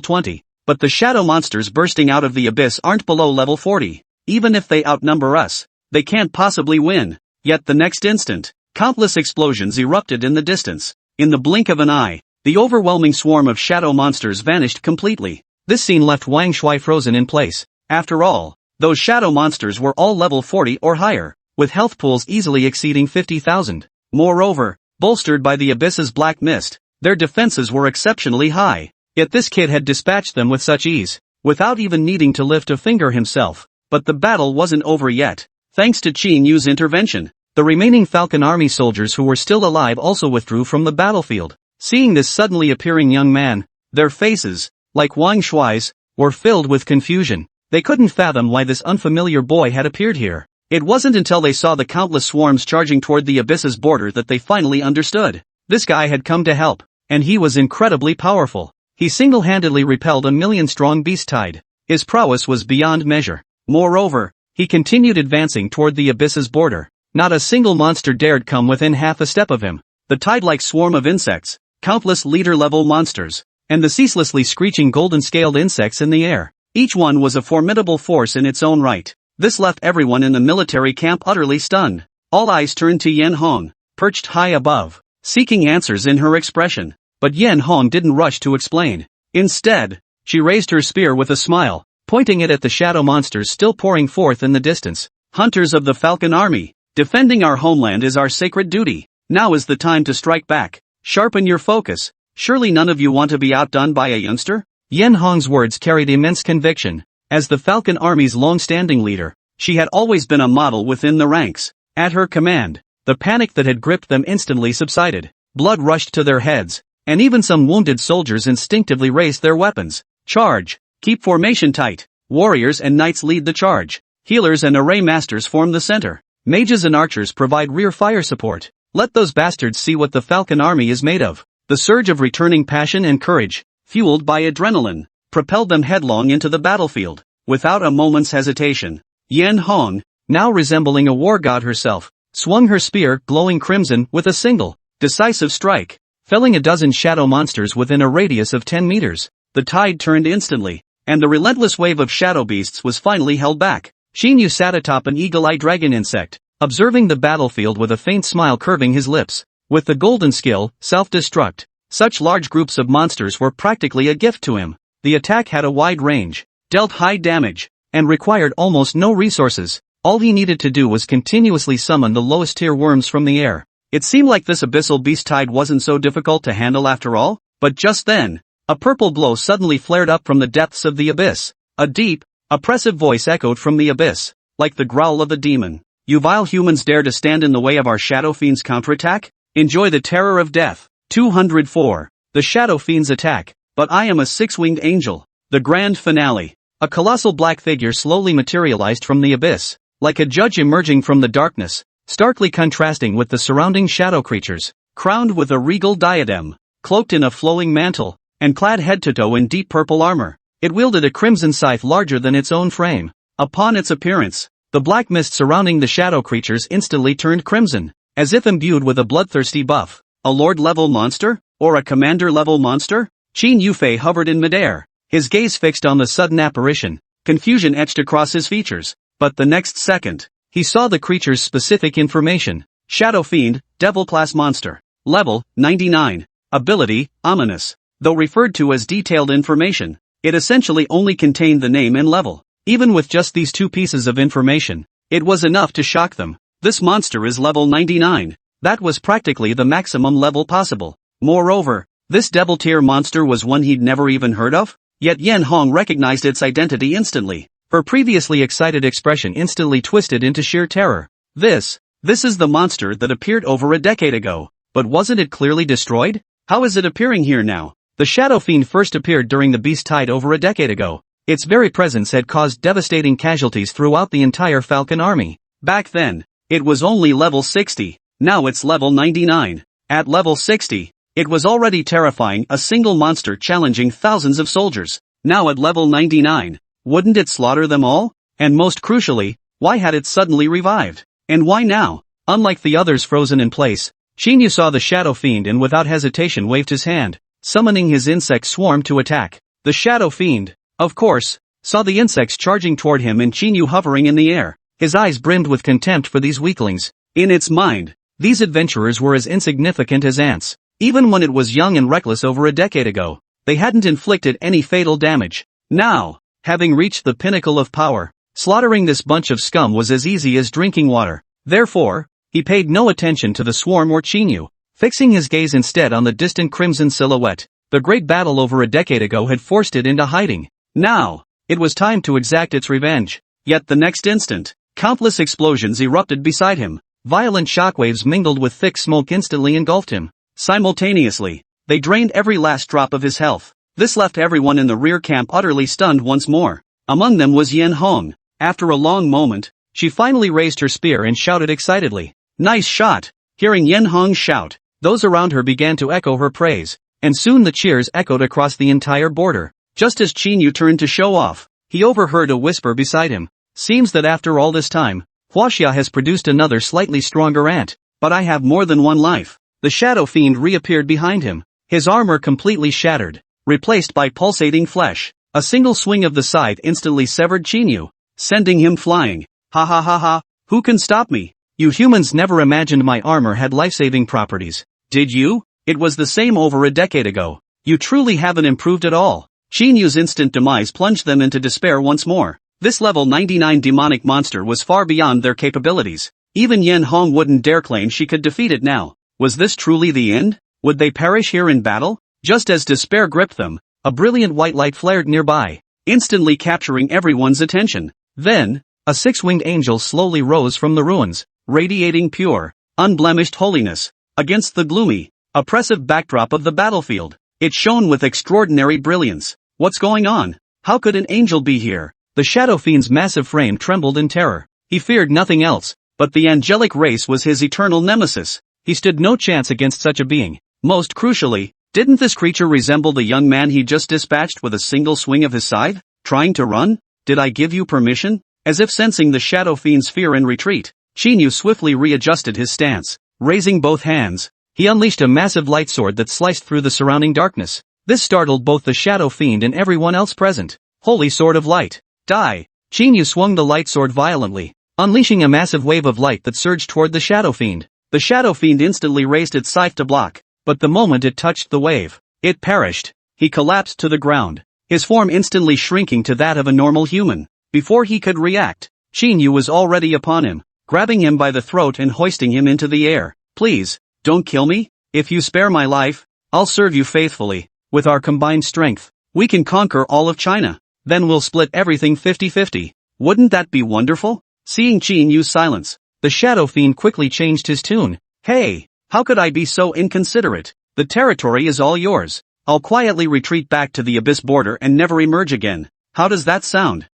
Speaker 1: 20, but the shadow monsters bursting out of the abyss aren't below level 40. Even if they outnumber us, they can't possibly win. Yet the next instant, countless explosions erupted in the distance. In the blink of an eye, the overwhelming swarm of shadow monsters vanished completely. This scene left Wang Shuai frozen in place. After all, those shadow monsters were all level 40 or higher, with health pools easily exceeding 50,000. Moreover, bolstered by the abyss's black mist, their defenses were exceptionally high. Yet this kid had dispatched them with such ease, without even needing to lift a finger himself. But the battle wasn't over yet. Thanks to Qín Yǔ's intervention, the remaining Falcon Army soldiers who were still alive also withdrew from the battlefield. Seeing this suddenly appearing young man, their faces, like Wang Shuai's, were filled with confusion. They couldn't fathom why this unfamiliar boy had appeared here. It wasn't until they saw the countless swarms charging toward the abyss's border that they finally understood. This guy had come to help, and he was incredibly powerful. He single-handedly repelled a million-strong beast tide. His prowess was beyond measure. Moreover, he continued advancing toward the abyss's border. Not a single monster dared come within half a step of him. The tide-like swarm of insects, countless leader-level monsters, and the ceaselessly screeching golden-scaled insects in the air. Each one was a formidable force in its own right. This left everyone in the military camp utterly stunned. All eyes turned to Yan Hong, perched high above, seeking answers in her expression. But Yan Hong didn't rush to explain. Instead, she raised her spear with a smile, pointing it at the shadow monsters still pouring forth in the distance. Hunters of the Falcon Army, defending our homeland is our sacred duty. Now is the time to strike back. Sharpen your focus. Surely none of you want to be outdone by a youngster? Yan Hong's words carried immense conviction. As the Falcon Army's long-standing leader, she had always been a model within the ranks. At her command, the panic that had gripped them instantly subsided. Blood rushed to their heads, and even some wounded soldiers instinctively raised their weapons. Charge! Keep formation tight. Warriors and knights lead the charge. Healers and array masters form the center. Mages and archers provide rear fire support. Let those bastards see what the Falcon Army is made of. The surge of returning passion and courage, fueled by adrenaline, propelled them headlong into the battlefield. Without a moment's hesitation, Yan Hong, now resembling a war god herself, swung her spear glowing crimson with a single, decisive strike, felling a dozen shadow monsters within a radius of 10 meters. The tide turned instantly, and the relentless wave of shadow beasts was finally held back. Qín Yǔ sat atop an eagle-eye dragon insect, observing the battlefield with a faint smile curving his lips. With the golden skill, self-destruct, such large groups of monsters were practically a gift to him. The attack had a wide range, dealt high damage, and required almost no resources. All he needed to do was continuously summon the lowest-tier worms from the air. It seemed like this abyssal beast tide wasn't so difficult to handle after all, but just then, a purple glow suddenly flared up from the depths of the abyss. A deep, oppressive voice echoed from the abyss, like the growl of a demon. You vile humans dare to stand in the way of our Shadow Fiend's counterattack? Enjoy the terror of death. 204. The Shadow Fiend's attack. But I am a six-winged angel. The grand finale. A colossal black figure slowly materialized from the abyss. like a judge emerging from the darkness, starkly contrasting with the surrounding shadow creatures, crowned with a regal diadem, cloaked in a flowing mantle, and clad head to toe in deep purple armor. It wielded a crimson scythe larger than its own frame. Upon its appearance, the black mist surrounding the shadow creatures instantly turned crimson, as if imbued with a bloodthirsty buff. A lord-level monster? Or a commander-level monster? Qín Yǔ hovered in midair, his gaze fixed on the sudden apparition. Confusion etched across his features, but the next second, he saw the creature's specific information. Shadow Fiend, Devil Class Monster. Level, 99. Ability, Ominous. Though referred to as detailed information, it essentially only contained the name and level. Even with just these two pieces of information, it was enough to shock them. This monster is level 99. That was practically the maximum level possible. Moreover, this devil tier monster was one he'd never even heard of. Yet Yan Hong recognized its identity instantly. Her previously excited expression instantly twisted into sheer terror. This is the monster that appeared over a decade ago. But wasn't it clearly destroyed? How is it appearing here now? The Shadow Fiend first appeared during the Beast Tide over a decade ago. Its very presence had caused devastating casualties throughout the entire Falcon army. Back then, it was only level 60. Now it's level 99. At level 60, it was already terrifying, a single monster challenging thousands of soldiers. Now at level 99, wouldn't it slaughter them all? And most crucially, why had it suddenly revived? And why now? Unlike the others frozen in place, Qín Yǔ saw the Shadow Fiend and without hesitation waved his hand, summoning his insect swarm to attack. The Shadow Fiend, of course, saw the insects charging toward him and Qín Yǔ hovering in the air. His eyes brimmed with contempt for these weaklings. In its mind, these adventurers were as insignificant as ants. Even when it was young and reckless over a decade ago, they hadn't inflicted any fatal damage. Now, having reached the pinnacle of power, slaughtering this bunch of scum was as easy as drinking water. Therefore, he paid no attention to the swarm or Qín Yǔ, fixing his gaze instead on the distant crimson silhouette. The great battle over a decade ago had forced it into hiding. Now, it was time to exact its revenge. Yet the next instant, countless explosions erupted beside him. Violent shockwaves mingled with thick smoke instantly engulfed him. Simultaneously, they drained every last drop of his health. This left everyone in the rear camp utterly stunned once more. Among them was Yan Hong. After a long moment, she finally raised her spear and shouted excitedly, "Nice shot!" Hearing Yan Hong shout, those around her began to echo her praise, and soon the cheers echoed across the entire border. Just as Qín Yǔ turned to show off, he overheard a whisper beside him. Seems that after all this time, Huaxia has produced another slightly stronger ant, but I have more than one life. The Shadow Fiend reappeared behind him, his armor completely shattered, replaced by pulsating flesh. A single swing of the scythe instantly severed Qín Yǔ, sending him flying. Ha ha ha ha, who can stop me? You humans never imagined my armor had life-saving properties, did you? It was the same over a decade ago. You truly haven't improved at all. Qín Yǔ's instant demise plunged them into despair once more. This level 99 demonic monster was far beyond their capabilities. Even Yan Hong wouldn't dare claim she could defeat it now. Was this truly the end? Would they perish here in battle? Just as despair gripped them, a brilliant white light flared nearby, instantly capturing everyone's attention. Then, a six-winged angel slowly rose from the ruins, radiating pure, unblemished holiness. Against the gloomy, oppressive backdrop of the battlefield, it shone with extraordinary brilliance. What's going on? How could an angel be here? The Shadow Fiend's massive frame trembled in terror. He feared nothing else, but the angelic race was his eternal nemesis. He stood no chance against such a being. Most crucially, didn't this creature resemble the young man he just dispatched with a single swing of his scythe? Trying to run? Did I give you permission? As if sensing the Shadow Fiend's fear and retreat, Qín Yǔ swiftly readjusted his stance. Raising both hands, he unleashed a massive light sword that sliced through the surrounding darkness. This startled both the Shadow Fiend and everyone else present. Holy Sword of Light. Die! Qín Yǔ swung the light sword violently, unleashing a massive wave of light that surged toward the Shadow Fiend. The Shadow Fiend instantly raised its scythe to block, but the moment it touched the wave, it perished. He collapsed to the ground, his form instantly shrinking to that of a normal human. Before he could react, Qín Yǔ was already upon him, grabbing him by the throat and hoisting him into the air. Please, don't kill me. If you spare my life, I'll serve you faithfully. With our combined strength, we can conquer all of China. Then we'll split everything 50-50. Wouldn't that be wonderful? Seeing Qín Yǔ's silence, the Shadow Fiend quickly changed his tune. Hey, how could I be so inconsiderate? The territory is all yours. I'll quietly retreat back to the abyss border and never emerge again. How does that sound?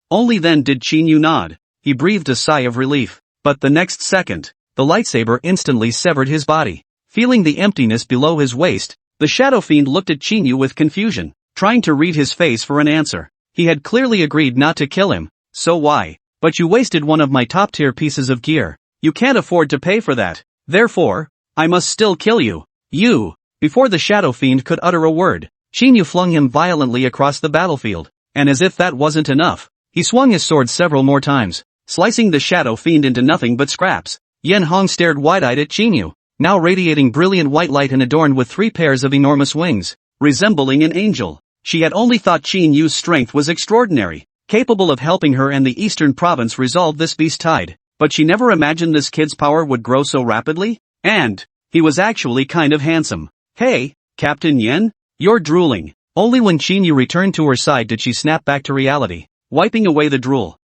Speaker 1: Only then did Qín Yǔ nod. he breathed a sigh of relief. But the next second, the lightsaber instantly severed his body. Feeling the emptiness below his waist, the Shadow Fiend looked at Qín Yǔ with confusion, trying to read his face for an answer. He had clearly agreed not to kill him, so why? But you wasted one of my top-tier pieces of gear. You can't afford to pay for that. Therefore, I must still kill you. You! Before the Shadow Fiend could utter a word, Qín Yǔ flung him violently across the battlefield, and as if that wasn't enough, he swung his sword several more times, slicing the Shadow Fiend into nothing but scraps. Yan Hong stared wide-eyed at Qín Yǔ, now radiating brilliant white light and adorned with 3 pairs of enormous wings, resembling an angel. She had only thought Qín Yú's strength was extraordinary, capable of helping her and the eastern province resolve this beast tide, but she never imagined this kid's power would grow so rapidly, and he was actually kind of handsome. Hey, Captain Yen? You're drooling. Only when Qín Yǔ returned to her side did she snap back to reality, wiping away the drool.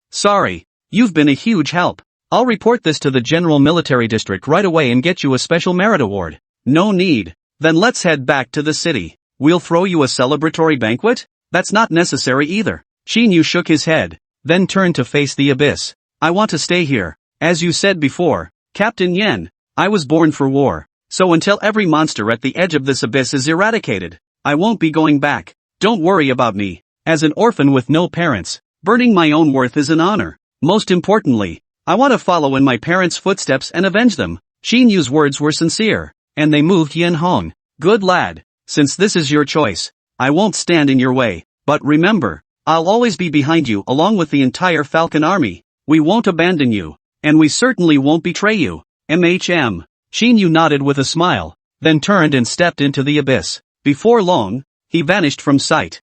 Speaker 1: Sorry. You've been a huge help. I'll report this to the General Military District right away and get you a special merit award. No need. Then let's head back to the city. We'll throw you a celebratory banquet? That's not necessary either. Qín Yǔ shook his head, then turned to face the abyss. I want to stay here. As you said before, Captain Yen, I was born for war. So until every monster at the edge of this abyss is eradicated, I won't be going back. Don't worry about me. As an orphan with no parents, burning my own worth is an honor. Most importantly, I want to follow in my parents' footsteps and avenge them. Qín Yú's words were sincere, and they moved Yan Hong. Good lad. Since this is your choice, I won't stand in your way, but remember, I'll always be behind you along with the entire Falcon army. We won't abandon you, and we certainly won't betray you. MHM. Qín Yǔ nodded with a smile, then turned and stepped into the abyss. Before long, he vanished from sight.